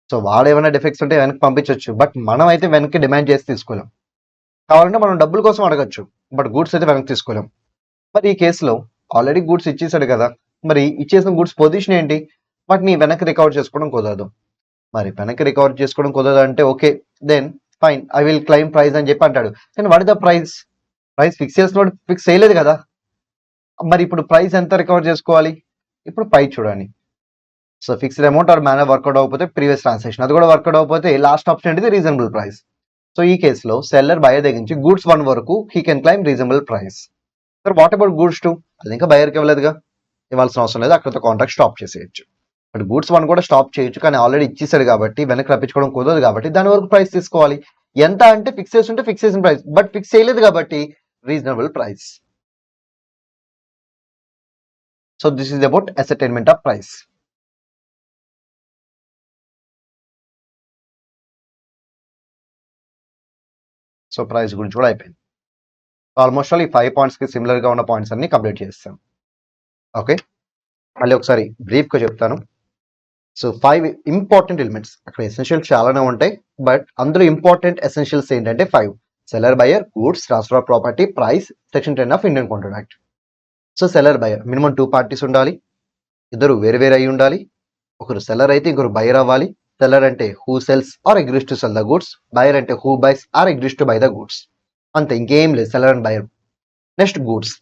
సో వాడు ఏమైనా డిఫెక్ట్స్ ఉంటే వెనక్కి పంపించవచ్చు, బట్ మనం అయితే వెనక్కి డిమాండ్ చేసి తీసుకోలేం. కావాలంటే మనం డబ్బుల కోసం అడగచ్చు, బట్ గూడ్స్ అయితే వెనక్కి తీసుకోలేం. మరి ఈ కేసులో ఆల్రెడీ గూడ్స్ ఇచ్చేసాడు కదా, మరి ఇచ్చేసిన గూడ్స్ పొజిషన్ ఏంటి, వాటిని వెనక్కి రికవర్ చేసుకోవడం కుదరదు. మరి వెనక్కి రికవర్ చేసుకోవడం కుదరదు అంటే okay, then fine, I will claim price అని చెప్పి అంటాడు. కానీ what is the price fix చేసిన ఫిక్స్ చేయలేదు కదా. మరి ఇప్పుడు ప్రైస్ ఎంత రికవర్ చేసుకోవాలి, ఇప్పుడు పై చూడండి. So fixed amount or manner workout అవ్వకపోతే ప్రీవియస్ ట్రాన్సాక్షన్, అది కూడా వర్కౌట్ అవ్వకపోతే లాస్ట్ ఆప్షన్ ఏంటిది, రీజనబుల్ ప్రైస్. సో ఈ కేసులో సెల్లర్ బయర్ దగ్గర నుంచి గూడ్స్ 1 వరకు he can claim reasonable price. Sir what about goods 2, అది ఇంకా బయర్కి ఇవ్వలేదుగా, ఇవ్వాల్సిన అవసరం లేదు, అక్కడితో కాంట్రాక్ట్ స్టాప్ చేసేయచ్చు. బట్ గూడ్స్ 1 కూడా స్టాప్ చేయొచ్చు, కానీ ఆల్రెడీ ఇచ్చేసాడు కాబట్టి వెనక్కి రప్పించుకోవడం కుదరదు కాబట్టి దాని వరకు ప్రైస్ తీసుకోవాలి. ఎంత అంటే ఫిక్స్ చేసి ఉంటే ఫిక్స్ చేసిన ప్రైస్, బట్ ఫిక్స్ చేయలేదు కాబట్టి reasonable price. So this is about ascertainment of price. So price గురించి కూడా అయిపోయింది. ఆల్మోస్ట్ ఆల్ ఈ 5 పాయింట్స్ కి సిమిలర్ గా ఉన్న పాయింట్స్ అన్ని కంప్లీట్ చేస్తాం. ఓకే, మళ్ళీ ఒకసారి బ్రీఫ్ గా చెప్తాను. సో 5 ఇంపార్టెంట్ ఎలిమెంట్స్, అక్కడ ఎసెన్షియల్స్ చాలానే ఉంటాయి, బట్ అందులో ఇంపార్టెంట్ ఎసెన్షియల్స్ ఏంటంటే 5: seller buyer, goods, transfer of property, price, section 10 of Indian contract act. So seller buyer minimum 2 parties ఉండాలి, ఇద్దరు వేరు వేరు అయి ఉండాలి. ఒకరు సెల్లర్ అయితే ఇంకొకరు బయర్ అవ్వాలి. సెల్లర్ అంటే who sells or agrees to sell the goods, buyer అంటే who buys or agrees to buy the goods. అంతే, ఇంకేం లేదు seller and buyer. Next goods.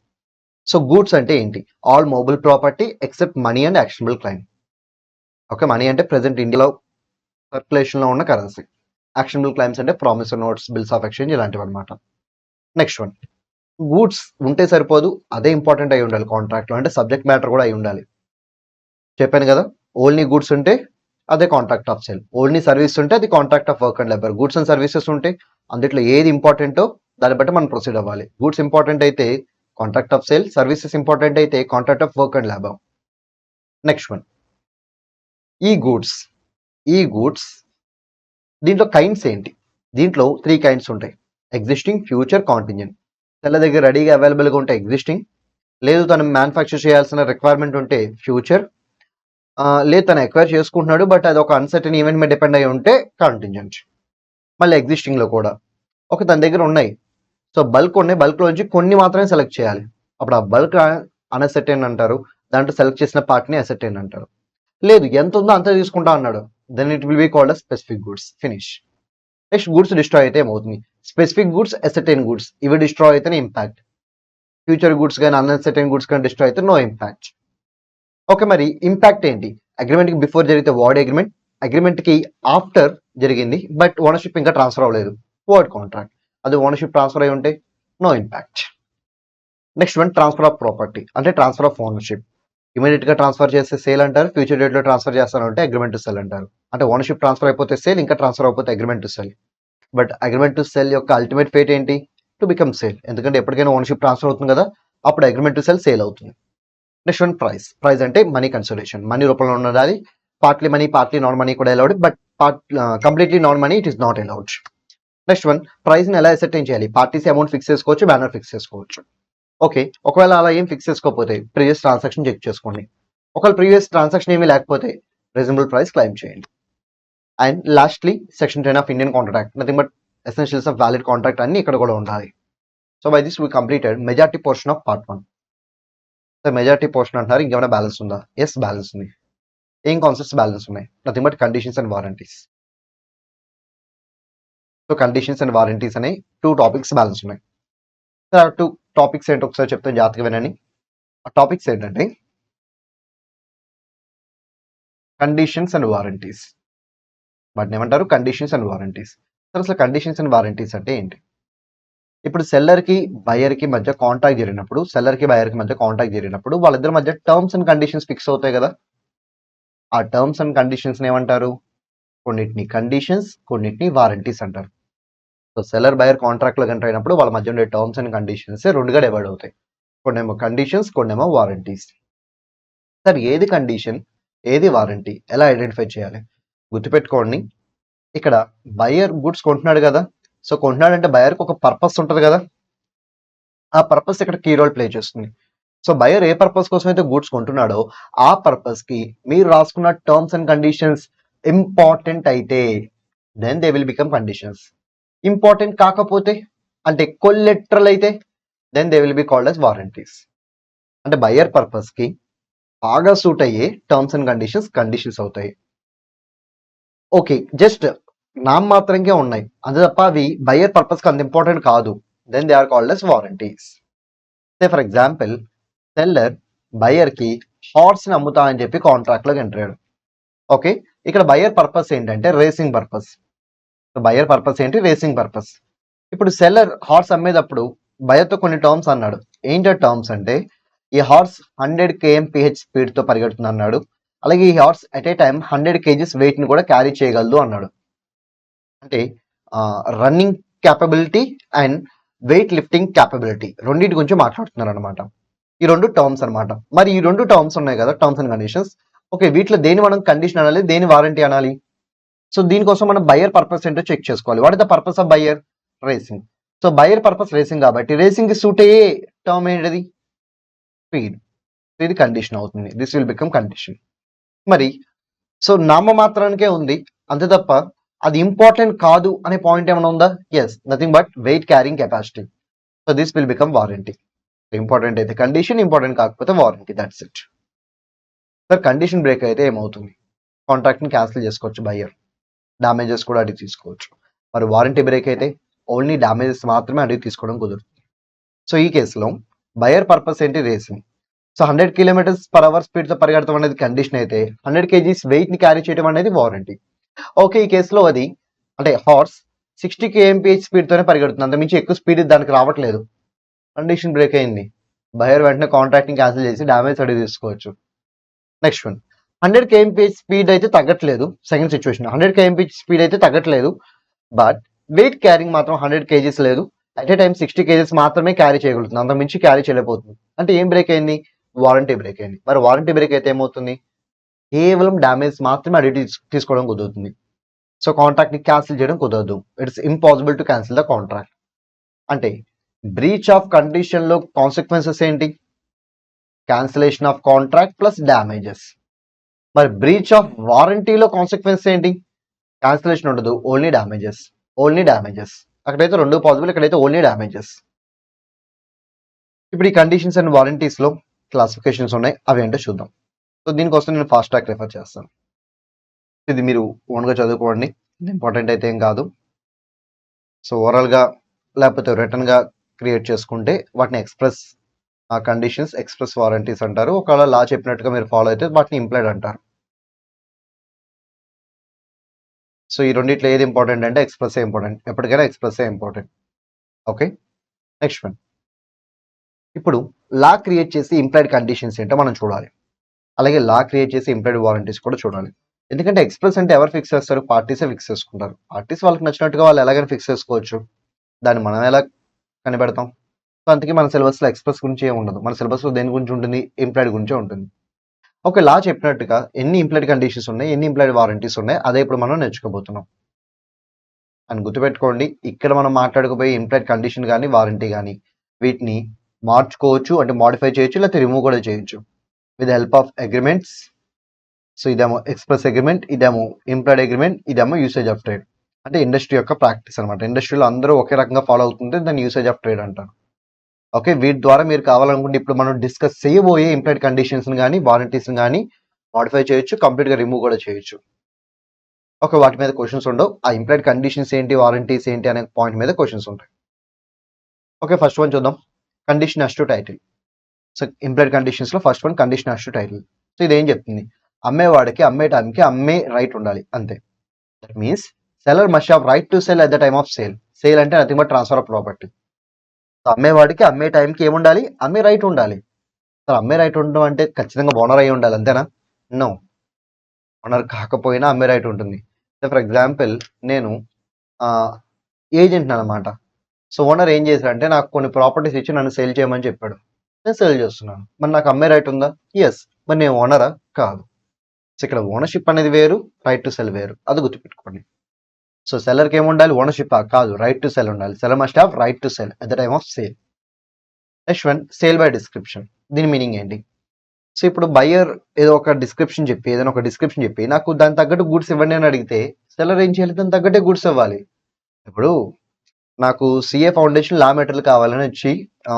So goods అంటే ఏంటి, all movable property except money and actionable claim. Okay, money అంటే present ఇండియాలో circulation లో ఉన్న కరెన్సీ. యాక్షనబుల్ క్లైమ్స్ అంటే promissory notes, bills of exchange ఇలాంటివి అనమాట. నెక్స్ట్ వన్, గూడ్స్ ఉంటే సరిపోదు, అదే ఇంపార్టెంట్ అయి ఉండాలి కాంట్రాక్ట్ లో, అంటే సబ్జెక్ట్ మ్యాటర్ కూడా అయి ఉండాలి. చెప్పాను కదా, ఓన్లీ గూడ్స్ ఉంటే అదే contract of sale, only service ఉంటే అది contract of work and labour. Goods and services ఉంటే అందులో ఏది ఇంపార్టెంటో దాన్ని బట్టి మనం ప్రొసీడ్ అవ్వాలి. గూడ్స్ ఇంపార్టెంట్ అయితే contract of sale, services important అయితే contract of work and labour. Next one, ఈ గూడ్స్ దీంట్లో కైండ్స్ ఏంటి, దీంట్లో 3 కైండ్స్ ఉంటాయి: ఎగ్జిస్టింగ్, ఫ్యూచర్, కాంటింజెంట్. తెల్ల దగ్గర రెడీగా అవైలబుల్గా ఉంటే ఎగ్జిస్టింగ్, లేదు తను మ్యానుఫ్యాక్చర్ చేయాల్సిన రిక్వైర్మెంట్ ఉంటే ఫ్యూచర్, లేదు తను ఎక్వైర్ చేసుకుంటున్నాడు బట్ అది ఒక అన్సర్టన్ ఈవెంట్ మీద డిపెండ్ అయ్యి ఉంటే కాంటింజెంట్. మళ్ళీ ఎగ్జిస్టింగ్లో కూడా ఒక తన దగ్గర ఉన్నాయి, సో బల్క్ ఉన్నాయి, బల్క్లో నుంచి కొన్ని మాత్రమే సెలెక్ట్ చేయాలి, అప్పుడు ఆ బల్క్ అన్అసర్టైన్ అంటారు, దాంట్లో సెలెక్ట్ చేసిన పార్ట్ని అసర్టైన్ అంటారు. లేదు ఎంత ఉందో అంత తీసుకుంటా అన్నాడు, then it will be called as specific goods. Finish. Next goods destroy అయితే ఏమవుతుంది, స్పెసిఫిక్ గూడ్స్, అసర్టైన్ గూడ్స్ ఇవి డిస్ట్రాయ్ అయితేనే ఇంపాక్ట్. ఫ్యూచర్ గూడ్స్ కానీ అన్అసర్టైన్ గూడ్స్ కానీ డిస్ట్రాయ్ అయితే నో ఇంపాక్ట్. ఓకే, మరి ఇంపాక్ట్ ఏంటి, అగ్రిమెంట్ కి బిఫోర్ జరిగితే వార్డ్ అగ్రిమెంట్, అగ్రిమెంట్ కి ఆఫ్టర్ జరిగింది బట్ ఓనర్షిప్ ఇంకా ట్రాన్స్ఫర్ అవ్వలేదు, వర్డ్ కాంట్రాక్ట్. అది ఓనర్షిప్ ట్రాన్స్ఫర్ అయి ఉంటే no impact. Next one, transfer of property అంటే ట్రాన్స్ఫర్ ఆఫ్ ఓనర్షిప్. ఇమీడియట్ గా ట్రాన్స్ఫర్ చేస్తే సేల్ అంటారు, ఫ్యూచర్ డేట్ లో ట్రాన్స్ఫర్ చేస్తారంటే అగ్రిమెంట్ టు సెల్ అంటారు. అంటే ఓనర్షిప్ ట్రాన్స్ఫర్ అయిపోతే సేల్, ఇంకా ట్రాన్స్ఫర్ అయిపోతే agreement to cell. But agreement to cell యొక్క అల్టిమేట్ ఫేట్ ఏంటి, టు బికమ్ సేల్. ఎందుకంటే ఎప్పటికైనా ఓనర్షిప్ ట్రాన్స్ఫర్ అవుతుంది కదా, అప్పుడు అగ్రిమెంట్ టు సెల్ సేల్ అవుతుంది. నెక్స్ట్ వన్, ప్రైస్ అంటే మనీ కన్సిడరేషన్, మనీ రూపంలో ఉన్నది, partly money, partly non money కూడా allowed, but completely non money it is not allowed. Next one, price ని ఎలా అసర్టైన్ చేయాలి, పార్టీస్ అమౌంట్ ఫిక్స్ చేసుకోవచ్చు, banner fix చేసుకోవచ్చు. ఓకే, ఒకవేళ అలా ఏం ఫిక్స్ చేసుకోకపోతే ప్రీవియస్ ట్రాన్సాక్షన్ చెక్ చేసుకోండి, ఒకవేళ ప్రీవియస్ ట్రాన్సాక్షన్ ఏమీ లేకపోతే రీజనబుల్ ప్రైస్ క్లైమ్ చేయండి. And lastly section 10 of Indian contract, nothing but essentials of valid contract అన్ని ఇక్కడ కూడా ఉండాలి. So by this we completed majority portion of part 1. Majority portion అంటున్నారు, ఇంకేమైనా బ్యాలెన్స్ ఉందా? ఎస్, బ్యాలెన్స్ ఉంది. ఏం కాన్సెప్ట్స్ బ్యాలెన్స్ ఉన్నాయి, nothing but conditions and warranties. So conditions and warranties అనే 2 టాపిక్స్ బ్యాలెన్స్ ఉన్నాయి. సో ఆ 2 టాపిక్స్ ఏంటో ఒకసారి చెప్తే జాగ్రత్తగా వినండి. ఆ టాపిక్స్ ఏంటంటే కండిషన్స్ అండ్ వారంటీస్. వాటిని ఏమంటారు, కండిషన్స్ అండ్ వారంటీస్. అసలు కండిషన్స్ అండ్ వారంటీస్ అంటే ఏంటి, ఇప్పుడు సెల్లర్ కి బయర్ కి మధ్య కాంటాక్ట్ జరిగినప్పుడు, సెల్లర్ కి బయర్ కి మధ్య కాంటాక్ట్ జరిగినప్పుడు వాళ్ళిద్దరి మధ్య టర్మ్స్ అండ్ కండిషన్స్ ఫిక్స్ అవుతాయి కదా. ఆ టర్మ్స్ అండ్ కండిషన్స్ ఏమంటారు, కొన్నిటిని కండిషన్స్, కొన్నిటిని వారంటీస్ అంటారు. సో సెల్లర్ బయర్ కాంట్రాక్ట్ లో ఎంటర్ అయినప్పుడు వాళ్ళ మధ్య ఉండే టర్మ్స్ అండ్ కండిషన్స్ 2గా డివైడ్ అవుతాయి, కొన్నేమో కండిషన్స్, కొన్నేమో వారంటీస్. సార్ ఏది కండిషన్, ఏది వారంటీ, ఎలా ఐడెంటిఫై చేయాలి? గుర్తుపెట్టుకోండి, ఇక్కడ బయర్ గుడ్స్ కొంటున్నాడు కదా, సో కొంటున్నాడంటే బయర్కి ఒక పర్పస్ ఉంటుంది కదా, ఆ పర్పస్ ఇక్కడ కీ రోల్ ప్లే చేస్తుంది. సో బయర్ ఏ పర్పస్ కోసం అయితే గూడ్స్ కొంటున్నాడో ఆ పర్పస్ కి మీరు రాసుకున్న టర్మ్స్ అండ్ కండిషన్స్ ఇంపార్టెంట్ అయితే then they will become conditions. Important కాకపోతే అంటే కొల్లెటరల్ అయితే then they will be called as warranties. అంటే బయర్ పర్పస్ కి బాగా సూట్ అయ్యే టర్మ్స్ అండ్ కండిషన్స్ అవుతాయి. ఓకే, జస్ట్ నామ్ మాత్రంగా ఉన్నాయి అంతే తప్ప అవి బయర్ పర్పస్ కి అంత ఇంపార్టెంట్ కాదు. Then they are called as warranties. Say for example, seller buyer కి హార్స్ ని అమ్ముతా అని చెప్పి కాంట్రాక్ట్ లోకి ఎంటర్ అయ్యాడు. ఓకే, ఇక్కడ బయర్ పర్పస్ ఏంటంటే రేసింగ్ పర్పస్. బయర్ పర్పస్ ఏంటి? Racing purpose. ఇప్పుడు సెల్లర్ హార్స్ అమ్మేటప్పుడు బయర్ తో కొన్ని టర్మ్స్ అన్నాడు. ఏంటి టర్మ్స్ అంటే, ఈ హార్స్ 100 kmph స్పీడ్ తో పరిగెడుతుంది అన్నాడు. అలాగే ఈ horse at a time 100 kgs weight ని కూడా క్యారీ చేయగలదు అన్నాడు. అంటే running capability and weight lifting capability రెండింటి గురించి మాట్లాడుతున్నారు అనమాట. ఈ రెండు టర్మ్స్ అనమాట. మరి ఈ రెండు టర్మ్స్ ఉన్నాయి కదా, టర్మ్స్ అండ్ కండిషన్స్. ఓకే, వీటిలో దేని మనం కండిషన్ అనాలి, దేని వారంటీ అనాలి? సో దీనికోసం మనం బయర్ పర్పస్ ఏంటో చెక్ చేసుకోవాలి. What is the purpose of buyer? Racing. So buyer purpose racing కాబట్టి రేసింగ్ కి సూట్ అయ్యే టర్మ్ ఏంటిది? స్పీడ్. ఇది కండిషన్ అవుతుంది. This will become condition. మరి సో నామమాత్రానికే ఉంది అంతే తప్ప అది ఇంపార్టెంట్ కాదు అనే పాయింట్ ఏమైనా ఉందా? Yes, nothing but weight carrying capacity. So this will become warranty. Important అయితే కండిషన్, ఇంపార్టెంట్ కాకపోతే warranty. That's it. Sir condition break అయితే ఏమవుతుంది? కాంట్రాక్ట్ ని క్యాన్సిల్ చేసుకోవచ్చు బయ్యర్, డామేజెస్ కూడా అడిగి తీసుకోవచ్చు. మరి వారంటీ బ్రేక్ అయితే ఓన్లీ డామేజెస్ మాత్రమే అడిగి తీసుకోవడం కుదురుతుంది. సో ఈ కేసులో బయర్ పర్పస్ ఏంటి? రేసింగ్. సో 100 km/h స్పీడ్ తో పరిగెడతాం అనేది కండిషన్ అయితే 100 kgs వెయిట్ ని క్యారీ చేయడం అనేది వారంటీ. ఓకే, ఈ కేసులో అది అంటే హార్స్ 60 kmph స్పీడ్ తోనే పరిగెడుతుంది, అంత మించి ఎక్కువ స్పీడ్ దానికి రావట్లేదు. కండిషన్ బ్రేక్ అయింది. బయర్ వెంటనే కాంట్రాక్ట్ ని క్యాన్సిల్ చేసి డామేజ్ అడిగి తీసుకోవచ్చు. నెక్స్ట్ వన్, 100 kmph స్పీడ్ అయితే తగ్గట్లేదు. సెకండ్ సిచ్యువేషన్, 100 kmph స్పీడ్ అయితే తగ్గట్లేదు, బట్ వెయిట్ క్యారింగ్ మాత్రం 100 kgs లేదు. అట్ ఏ టైం 60 kgs మాత్రమే క్యారీ చేయగలుగుతుంది, అంత మించి క్యారీ చేయలేకపోతుంది. అంటే ఏం బ్రేక్ అయింది? వారంటీ బ్రేక్ అయింది. మరి వారంటీ బ్రేక్ అయితే ఏమవుతుంది? కేవలం డ్యామేజ్ మాత్రమే అడిగి తీసుకోవడం కుదురుతుంది. సో కాంట్రాక్ట్ ని క్యాన్సిల్ చేయడం కుదరదు. It's impossible to cancel the contract. అంటే బ్రీచ్ ఆఫ్ కండిషన్ లో కాన్సిక్వెన్సెస్ ఏంటి? Cancellation of contract plus damages. మరి బ్రీచ్ ఆఫ్ వారంటీలో కాన్సిక్వెన్స్ ఏంటి? క్యాన్సిలేషన్ ఉండదు, ఓన్లీ డ్యామేజెస్. Only damages. అక్కడైతే రెండు పాసిబుల్, ఇక్కడైతే ఓన్లీ డ్యామేజెస్. ఇప్పుడు ఈ కండిషన్స్ అండ్ వారంటీస్ లో క్లాసిఫికేషన్స్ ఉన్నాయి, అవి ఏంటో చూద్దాం. సో దీనికోసం నేను ఫాస్ట్ ట్రాక్ రిఫర్ చేస్తాను. ఇది మీరు ఓన్గా చదువుకోండి, ఇంపార్టెంట్ అయితే ఏం కాదు. సో ఓవరాల్ గా లేకపోతే రిటర్న్ గా క్రియేట్ చేసుకుంటే వాటిని ఎక్స్ప్రెస్ కండిషన్స్, ఎక్స్ప్రెస్ వారంటీస్ అంటారు. ఒకవేళ లా చెప్పినట్టుగా మీరు ఫాలో అయితే వాటిని ఇంప్లైడ్ అంటారు. సో ఈ రెండిట్లో ఏది ఇంపార్టెంట్ అంటే ఎక్స్ప్రెస్ ఇంపార్టెంట్. ఎప్పటికైనా express important. Okay, next one. ఇప్పుడు లా క్రియేట్ చేసి ఇంప్లైడ్ కండిషన్స్ ఏంటో మనం చూడాలి. అలాగే లా క్రియేట్ చేసి ఇంప్లైడ్ వారంటీస్ కూడా చూడాలి. ఎందుకంటే ఎక్స్ప్రెస్ అంటే ఎవరు ఫిక్స్ చేస్తారు? పార్టీసే ఫిక్స్ చేసుకుంటారు. పార్టీస్ వాళ్ళకి నచ్చినట్టుగా వాళ్ళు ఎలాగైనా ఫిక్స్ చేసుకోవచ్చు. దాన్ని మనం ఎలా కనిపెడతాం? సో అందుకే మన సిలబస్ లో ఎక్స్ప్రెస్ గురించి ఏమి ఉండదు. మన సిలబస్ లో దేని గురించి ఉంటుంది? ఇంప్లైడ్ గురించే ఉంటుంది. ఓకే, లా చెప్పినట్టుగా ఎన్ని ఇంప్లైడ్ కండిషన్స్ ఉన్నాయి, ఎన్ని ఇంప్లైడ్ వారంటీస్ ఉన్నాయి, అదే ఇప్పుడు మనం నేర్చుకోబోతున్నాం. అని గుర్తుపెట్టుకోండి, ఇక్కడ మనం మాట్లాడుకోబోయే ఇంప్లైడ్ కండిషన్ కానీ వారంటీ కానీ వీటిని మార్చుకోవచ్చు, అంటే మాడిఫై చేయొచ్చు, లేకపోతే రిమూవ్ కూడా చేయొచ్చు with help of agreements. So ఇదేమో ఎక్స్ప్రెస్ అగ్రిమెంట్, ఇదేమో ఇంప్లైడ్ అగ్రిమెంట్, ఇదేమో యూసేజ్ ఆఫ్ ట్రేడ్. అంటే ఇండస్ట్రీ యొక్క ప్రాక్టీస్ అనమాట. ఇండస్ట్రీలో అందరూ ఒకే రకంగా ఫాలో అవుతుంటే దాన్ని యూసేజ్ ఆఫ్ ట్రేడ్ అంటారు. ఓకే, వీటి ద్వారా మీరు కావాలనుకుంటే ఇప్పుడు మనం డిస్కస్ చేయబోయే ఇంప్లైడ్ కండిషన్స్ కానీ వారంటీస్ కానీ మాడిఫై చేయొచ్చు, కంప్లీట్ గా రిమూవ్ కూడా చేయొచ్చు. ఓకే, వాటి మీద క్వశ్చన్స్ ఉండవు. ఆ ఇంప్లైడ్ కండిషన్స్ ఏంటి, వారంటీస్ ఏంటి అనే పాయింట్ మీద క్వశ్చన్స్ ఉంటాయి. ఓకే, ఫస్ట్ వన్ చూద్దాం. Condition as to title. So implied conditions లో first one condition as to title. So ఇది ఏం చెప్తుంది? అమ్మేవాడికి అమ్మే టైంకి అమ్మే రైట్ ఉండాలి అంతే. That means seller must have right to sell at the time of sale. Sale అంటే nothing but transfer of property. అమ్మేవాడికి అమ్మే టైంకి ఏముండాలి? అమ్మే రైట్ ఉండాలి. సో అమ్మే రైట్ ఉండడం అంటే ఖచ్చితంగా ఓనర్ అయి ఉండాలి అంతేనా? నో, ఓనర్ కాకపోయినా అమ్మే రైట్ ఉంటుంది. సో ఫర్ ఎగ్జాంపుల్ నేను ఏజెంట్ అనమాట. సో ఓనర్ ఏం చేశాడంటే నాకు కొన్ని ప్రాపర్టీస్ ఇచ్చి నన్ను సేల్ చేయమని చెప్పాడు. నేను సేల్ చేస్తున్నాను. మరి నాకు అమ్మే రైట్ ఉందా? ఎస్. మరి నేను ఓనరా? కాదు. సో ఇక్కడ ఓనర్షిప్ అనేది వేరు, రైట్ టు సెల్ వేరు, అది గుర్తుపెట్టుకోండి. సో సెల్లర్కి ఏముండాలి? ఓనర్షిప్ కాదు, రైట్ టు సెల్ ఉండాలి. Seller must have right to sell at the time of sale. Next one sale by description. దీని మీనింగ్ ఏంటి? సో ఇప్పుడు బయ్యర్ ఏదో ఒక డిస్క్రిప్షన్ చెప్పి ఏదైనా ఒక డిస్క్రిప్షన్ చెప్పి నాకు దాని తగ్గట్టు గూడ్స్ ఇవ్వండి అని అడిగితే సెల్లర్ ఏం చేయాలి, దాని తగ్గట్టే గూడ్స్ ఇవ్వాలి. ఇప్పుడు నాకు సిఏ ఫౌండేషన్ లా మెటీరియల్ కావాలని వచ్చి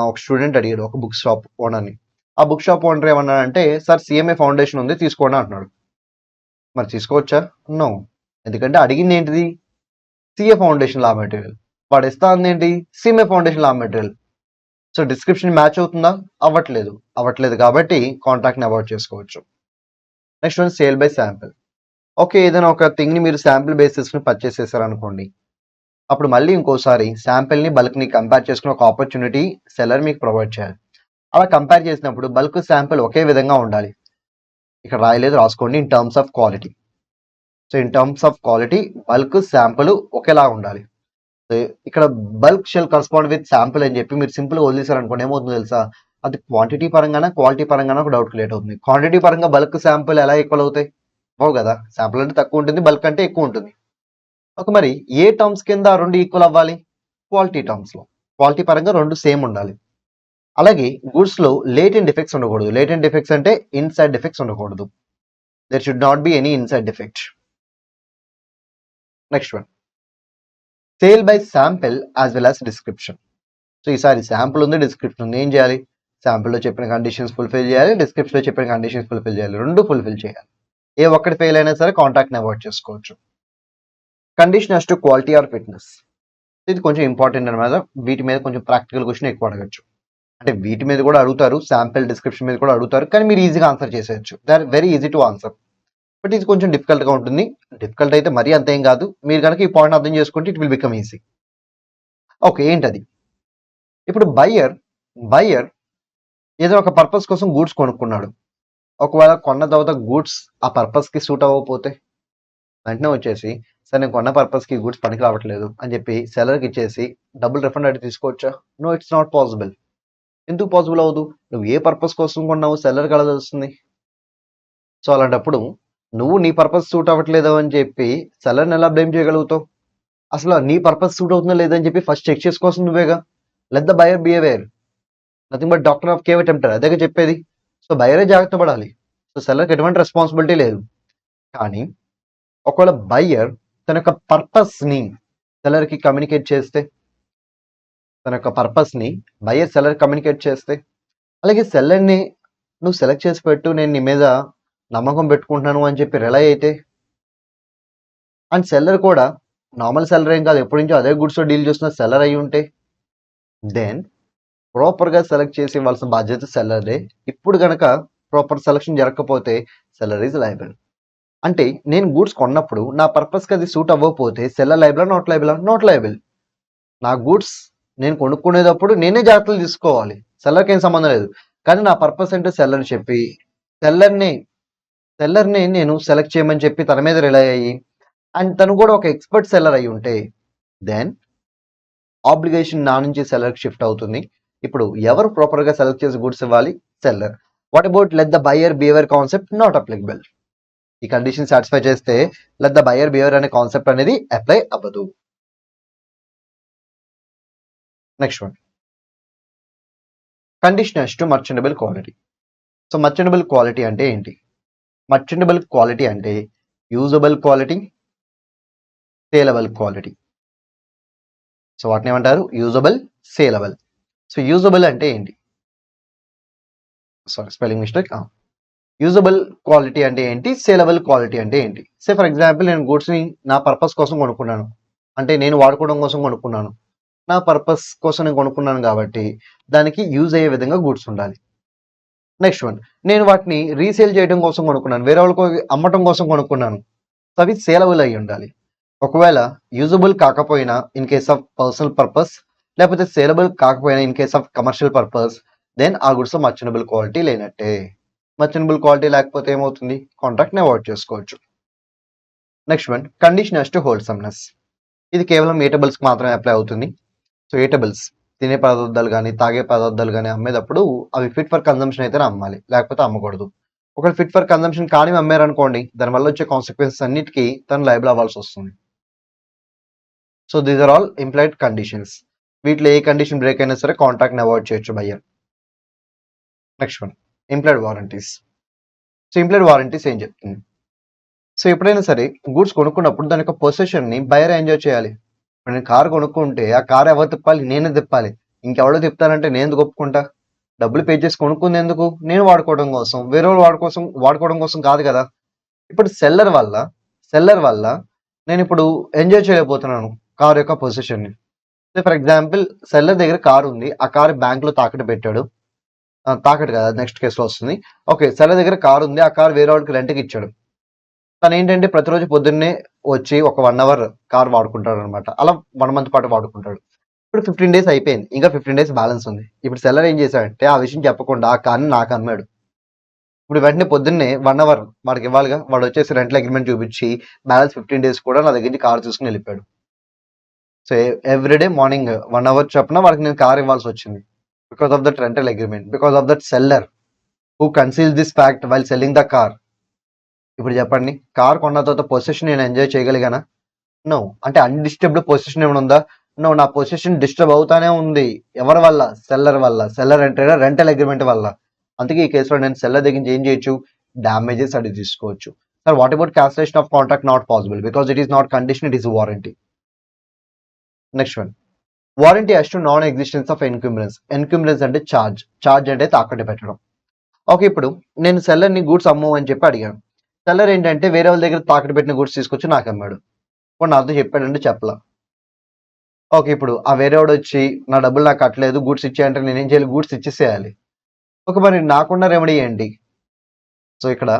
ఒక స్టూడెంట్ అడిగాడు ఒక బుక్ షాప్ ఓనర్ని. ఆ బుక్ షాప్ ఓనర్ ఏమన్నాడంటే, సార్ సిఎంఏ ఫౌండేషన్ ఉంది తీసుకోండి అంటున్నాడు. మరి తీసుకోవచ్చా? నో. ఎందుకంటే అడిగింది ఏంటిది, సిఏ ఫౌండేషన్ లా మెటీరియల్. వాడు ఇస్తా అంది ఏంటి, సిఎంఏ ఫౌండేషన్ లా మెటీరియల్. సో డిస్క్రిప్షన్ మ్యాచ్ అవుతుందా? అవ్వట్లేదు కాబట్టి కాంట్రాక్ట్ని అవాయిడ్ చేసుకోవచ్చు. Next one sale by sample. Okay, ఏదైనా ఒక థింగ్ని మీరు శాంపిల్ బేసిస్ని పర్చేస్ చేశారనుకోండి, అప్పుడు మళ్ళీ ఇంకోసారి శాంపిల్ని బల్క్ని కంపేర్ చేసుకుని ఒక ఆపర్చునిటీ సెల్లర్ మీకు ప్రొవైడ్ చేయాలి. అలా కంపేర్ చేసినప్పుడు బల్క్ శాంపిల్ ఒకే విధంగా ఉండాలి. ఇక్కడ రాయలేదు, రాసుకోండి. In terms of quality. So in terms of quality bulk sample ఒకేలా ఉండాలి. ఇక్కడ bulk shall correspond with sample అని చెప్పి మీరు సింపుల్గా వదిలేశారు అనుకోండి, ఏమవుతుందో తెలుసా, అది క్వాంటిటీ పరంగానే క్వాలిటీ పరంగానే ఒక డౌట్ క్రియేట్ అవుతుంది. క్వాంటిటీ పరంగా బల్క్ శాంపుల్ ఎలా ఈక్వల్ అవుతాయి? అవు కదా, శాంపుల్ అంటే తక్కువ ఉంటుంది, బల్క్ అంటే ఎక్కువ ఉంటుంది. ఒక మరి ఏ టర్మ్స్ కింద ఆ రెండు ఈక్వల్ అవ్వాలి? క్వాలిటీ టర్మ్స్లో. క్వాలిటీ పరంగా రెండు సేమ్ ఉండాలి. అలాగే గూడ్స్లో లేటెంట్ డిఫెక్ట్స్ ఉండకూడదు. లేటెంట్ డిఫెక్ట్స్ అంటే ఇన్సైడ్ డిఫెక్ట్స్ ఉండకూడదు. There should not be any inside defect. Next one, sale by sample as well as description. So ఈసారి శాంపుల్ ఉంది, డిస్క్రిప్షన్ ఉంది. ఏం చేయాలి? శాంపుల్లో చెప్పిన కండిషన్స్ ఫుల్ఫిల్ చేయాలి, డిస్క్రిప్షన్లో చెప్పిన కండిషన్స్ ఫుల్ఫిల్ చేయాలి. రెండు ఫుల్ఫిల్ చేయాలి. ఏ ఒక్కటి ఫెయిల్ అయినా సరే కాంట్రాక్ట్ని అవాయిడ్ చేసుకోవచ్చు. Condition as to quality or fitness. ఇది కొంచెం ఇంపార్టెంట్ అనమాట. వీటి మీద కొంచెం ప్రాక్టికల్ క్వశ్చన్ ఎక్కువ అడగచ్చు. అంటే వీటి మీద కూడా అడుగుతారు, శాంపిల్ డిస్క్రిప్షన్ మీద కూడా అడుగుతారు, కానీ మీరు ఈజీగా ఆన్సర్ చేసేయచ్చు. They are very easy to answer. But ఇది కొంచెం డిఫికల్ట్గా ఉంటుంది. డిఫికల్ట్ అయితే మరీ అంతేం కాదు. మీరు కనుక ఈ పాయింట్ అర్థం చేసుకుంటే it will become easy. Okay, ఏంటది? ఇప్పుడు బయ్యర్ ఏదో ఒక పర్పస్ కోసం గూడ్స్ కొనుక్కున్నాడు. ఒకవేళ కొన్న తర్వాత గూడ్స్ ఆ పర్పస్కి సూట్ అవ్వకపోతే వెంటనే వచ్చేసి, సార్ నేను కొన్న పర్పస్కి గూడ్స్ పనికి రావట్లేదు అని చెప్పి సెలర్కి ఇచ్చేసి డబుల్ రిఫండ్ అడిగి తీసుకోవచ్చా? No, it's not possible. ఎందుకు పాసిబుల్ అవ్వదు? నువ్వు ఏ పర్పస్ కోసం కొన్నావు సెల్లర్కి అలా తెలుస్తుంది. సో అలాంటప్పుడు నువ్వు నీ పర్పస్ సూట్ అవ్వట్లేదు అని చెప్పి సెల్లర్ని ఎలా బ్లేమ్ చేయగలుగుతావు? అసలు నీ పర్పస్ సూట్ అవుతుందా లేదని చెప్పి ఫస్ట్ చెక్ చేసుకోవాల్సింది నువ్వేగా. Let the buyer be aware, nothing but doctor of caveat emptor, అదేగా చెప్పేది. సో బయరే జాగ్రత్త పడాలి. సో సెల్లర్కి ఎటువంటి రెస్పాన్సిబిలిటీ లేదు. కానీ ఒకవేళ బయ్యర్ తన యొక్క పర్పస్ని సెల్లర్కి కమ్యూనికేట్ చేస్తే, తన యొక్క పర్పస్ని బయ్యర్ సెల్లర్ కమ్యూనికేట్ చేస్తే, అలాగే సెల్లర్ని నువ్వు సెలెక్ట్ చేసి పెట్టు, నేను నీ మీద నమ్మకం పెట్టుకుంటున్నాను అని చెప్పి రిలై అయితే, అండ్ సెల్లర్ కూడా నార్మల్ సెల్లర్ ఏం కాదు, ఎప్పటి నుంచో అదే గుడ్స్తో డీల్ చేస్తున్న సెల్లర్ అయి ఉంటే, దెన్ ప్రాపర్గా సెలెక్ట్ చేసి ఇవ్వాల్సిన బాధ్యత సెల్లర్దే. ఇప్పుడు కనుక ప్రాపర్ సెలెక్షన్ జరగకపోతే సెల్లర్ ఈజ్ లయబుల్. అంటే నేను గూడ్స్ కొన్నప్పుడు నా పర్పస్కి అది సూట్ అవ్వకపోతే సెల్లర్ లయబులా? నాట్ లయబులా? Not liable. నా గూడ్స్ నేను కొనుక్కునేటప్పుడు నేనే జాగ్రత్తలు తీసుకోవాలి, సెల్లర్కి ఏం సంబంధం లేదు. కానీ నా పర్పస్ అంటే సెల్లర్ చెప్పి సెల్లర్ని నేను సెలెక్ట్ చేయమని చెప్పి తన మీద రిలై అయ్యి, అండ్ తను కూడా ఒక ఎక్స్పర్ట్ సెల్లర్ అయి ఉంటే, దెన్ ఆబ్లిగేషన్ నా నుంచి సెల్లర్కి షిఫ్ట్ అవుతుంది. ఇప్పుడు ఎవరు ప్రాపర్గా సెలెక్ట్ చేసి గూడ్స్ ఇవ్వాలి? Seller. What about let the buyer behaviour concept? Not applicable. ఈ కండిషన్ సాటిస్ఫై చేస్తే లెట్ ద బయర్ బిహేవియర్ అనే కాన్సెప్ట్ అనేది అప్లై అవ్వదు. Next one, condition as to merchantable quality. So merchantable quality అంటే ఏంటి? మర్చెంటబుల్ క్వాలిటీ అంటే usable quality, saleable quality. So వాటిని ఏమంటారు? Usable, saleable. సో యూజబుల్ అంటే ఏంటి? Sorry, spelling mistake. Usable quality అంటే ఏంటి? సేలబుల్ క్వాలిటీ అంటే ఏంటి? సే ఫర్ ఎగ్జాంపుల్ నేను గూడ్స్ని నా పర్పస్ కోసం కొనుక్కున్నాను, అంటే నేను వాడుకోవడం కోసం కొనుక్కున్నాను. నా పర్పస్ కోసం నేను కొనుక్కున్నాను కాబట్టి దానికి యూజ్ అయ్యే విధంగా గూడ్స్ ఉండాలి. నెక్స్ట్ వన్, నేను వాటిని రీసేల్ చేయడం కోసం కొనుక్కున్నాను, వేరే వాళ్ళకి అమ్మటం కోసం కొనుక్కున్నాను. సో అవి సేలబుల్ అయి ఉండాలి. ఒకవేళ యూజబుల్ కాకపోయినా in case of personal purpose, లేకపోతే సేలబుల్ కాకపోయినా in case of commercial purpose, then ఆ గుడ్స్ మర్చెంటబుల్ క్వాలిటీ లేనట్టే. మర్చెంటబుల్ క్వాలిటీ లేకపోతే ఏమవుతుంది? కాంట్రాక్ట్ని అవాయిడ్ చేసుకోవచ్చు. Next one, condition as to wholesomeness. ఇది కేవలం ఏటబుల్స్కి మాత్రమే అప్లై అవుతుంది. సో ఏటబుల్స్ తినే పదార్థాలు కానీ తాగే పదార్థాలు కానీ అమ్మేటప్పుడు అవి ఫిట్ ఫర్ కన్జంప్షన్ అయితేనే అమ్మాలి, లేకపోతే అమ్మకూడదు. ఒకవేళ ఫిట్ ఫర్ కన్జంప్షన్ కానీ అమ్మారనుకోండి, దానివల్ల వచ్చే కాన్సిక్వెన్సెస్ అన్నిటికీ తను లయబుల్ అవ్వాల్సి వస్తుంది. So these are all implied conditions. వీటిలో ఏ కండిషన్ బ్రేక్ అయినా సరే కాంట్రాక్ట్ని అవాయిడ్ చేయొచ్చు buyer. Next one, implied warranties. So implied warranties ఏం చెప్తుంది? సో ఎప్పుడైనా సరే గూడ్స్ కొనుక్కున్నప్పుడు దాని యొక్క పొసెషన్ని బయర్ ఎంజాయ్ చేయాలి. ఇప్పుడు నేను కారు కొనుక్కుంటే ఆ కారు ఎవరు తిప్పాలి? నేనే తిప్పాలి. ఇంకెవడో తిప్పుతానంటే నేను ఎందుకు ఒప్పుకుంటా? డబ్బులు పే చేసి కొనుక్కుంది ఎందుకు? నేను వాడుకోవడం కోసం, వేరే వాళ్ళు వాడుకోవడం కోసం కాదు కదా. ఇప్పుడు సెల్లర్ వల్ల నేను ఇప్పుడు ఎంజాయ్ చేయలేకపోతున్నాను కారు యొక్క పొజిషన్ని. ఫర్ ఎగ్జాంపుల్ సెల్లర్ దగ్గర కారు ఉంది, ఆ కారు బ్యాంక్లో తాకట్టు పెట్టాడు. తాకట్టు కదా, నెక్స్ట్ కేసులో వస్తుంది. ఓకే, సెల్లర్ దగ్గర కారు ఉంది, ఆ కారు వేరే వాళ్ళకి రెంట్కి ఇచ్చాడు. తను ఏంటంటే ప్రతిరోజు పొద్దున్నే వచ్చి ఒక 1 అవర్ కార్ వాడుకుంటాడు అనమాట. అలా 1 మంత్ పాటు వాడుకుంటాడు. ఇప్పుడు 15 డేస్ అయిపోయింది, ఇంకా 15 డేస్ బ్యాలెన్స్ ఉంది. ఇప్పుడు సెల్లర్ ఏం చేశాడంటే ఆ విషయం చెప్పకుండా ఆ కార్ని నాకు అమ్మాడు. ఇప్పుడు వెంటనే పొద్దున్నే 1 అవర్ వాడికి ఇవ్వాలిగా. వాడు వచ్చేసి రెంటల్ అగ్రిమెంట్ చూపించి బ్యాలెన్స్ 15 డేస్ కూడా నా దగ్గర నుంచి కార్ తీసుకుని వెళ్ళిపోయాడు. సో ఎవ్రీడే మార్నింగ్ 1 అవర్ చొప్పున వాడికి నేను కార్ ఇవ్వాల్సి వచ్చింది. Because of that rental agreement, because of that seller who conceal this fact while selling the car. ఇప్పుడు చెప్పండి, కార్ కొన్న తర్వాత పొజిషన్ నేను ఎంజాయ్ చేయగలిగానా? నో. అంటే అన్డిస్టర్బ్డ్ పొజిషన్ ఏమైనా ఉందా? నో. నా పొజిషన్ డిస్టర్బ్ అవుతానే ఉంది. ఎవరి వల్ల? సెల్లర్ వల్ల. సెల్లర్ అంటే రెంటల్ అగ్రిమెంట్ వల్ల. అందుకే ఈ కేసులో నేను సెల్లర్ దగ్గర నుంచి ఏం చేయొచ్చు? డ్యామేజెస్ అడిగి తీసుకోవచ్చు. Sir what about cancellation of contract? Not possible because it is not condition, it is warranty. Next one, warranty as to non existence of encumbrance. Encumbrance అంటే చార్జ్ అంటే తాకట్టు పెట్టడం. ఓకే, ఇప్పుడు నేను సెల్లర్ని గూడ్స్ అమ్ము అని చెప్పి అడిగాను. సెల్లర్ ఏంటంటే వేరే వాళ్ళ దగ్గర తాకట్టు పెట్టిన గూడ్స్ తీసుకొచ్చి నాకు అమ్మాడు. ఇప్పుడు నాతో చెప్పాడంటే చెప్పలా. ఓకే, ఇప్పుడు ఆ వేరేవాడు వచ్చి నా డబ్బులు నాకు కట్టలేదు, గూడ్స్ ఇచ్చేయంటే నేనేం చేయాలి? గూడ్స్ ఇచ్చేసేయాలి. ఓకే, మరి నాకున్న రెమెడీ ఏంటి? సో ఇక్కడ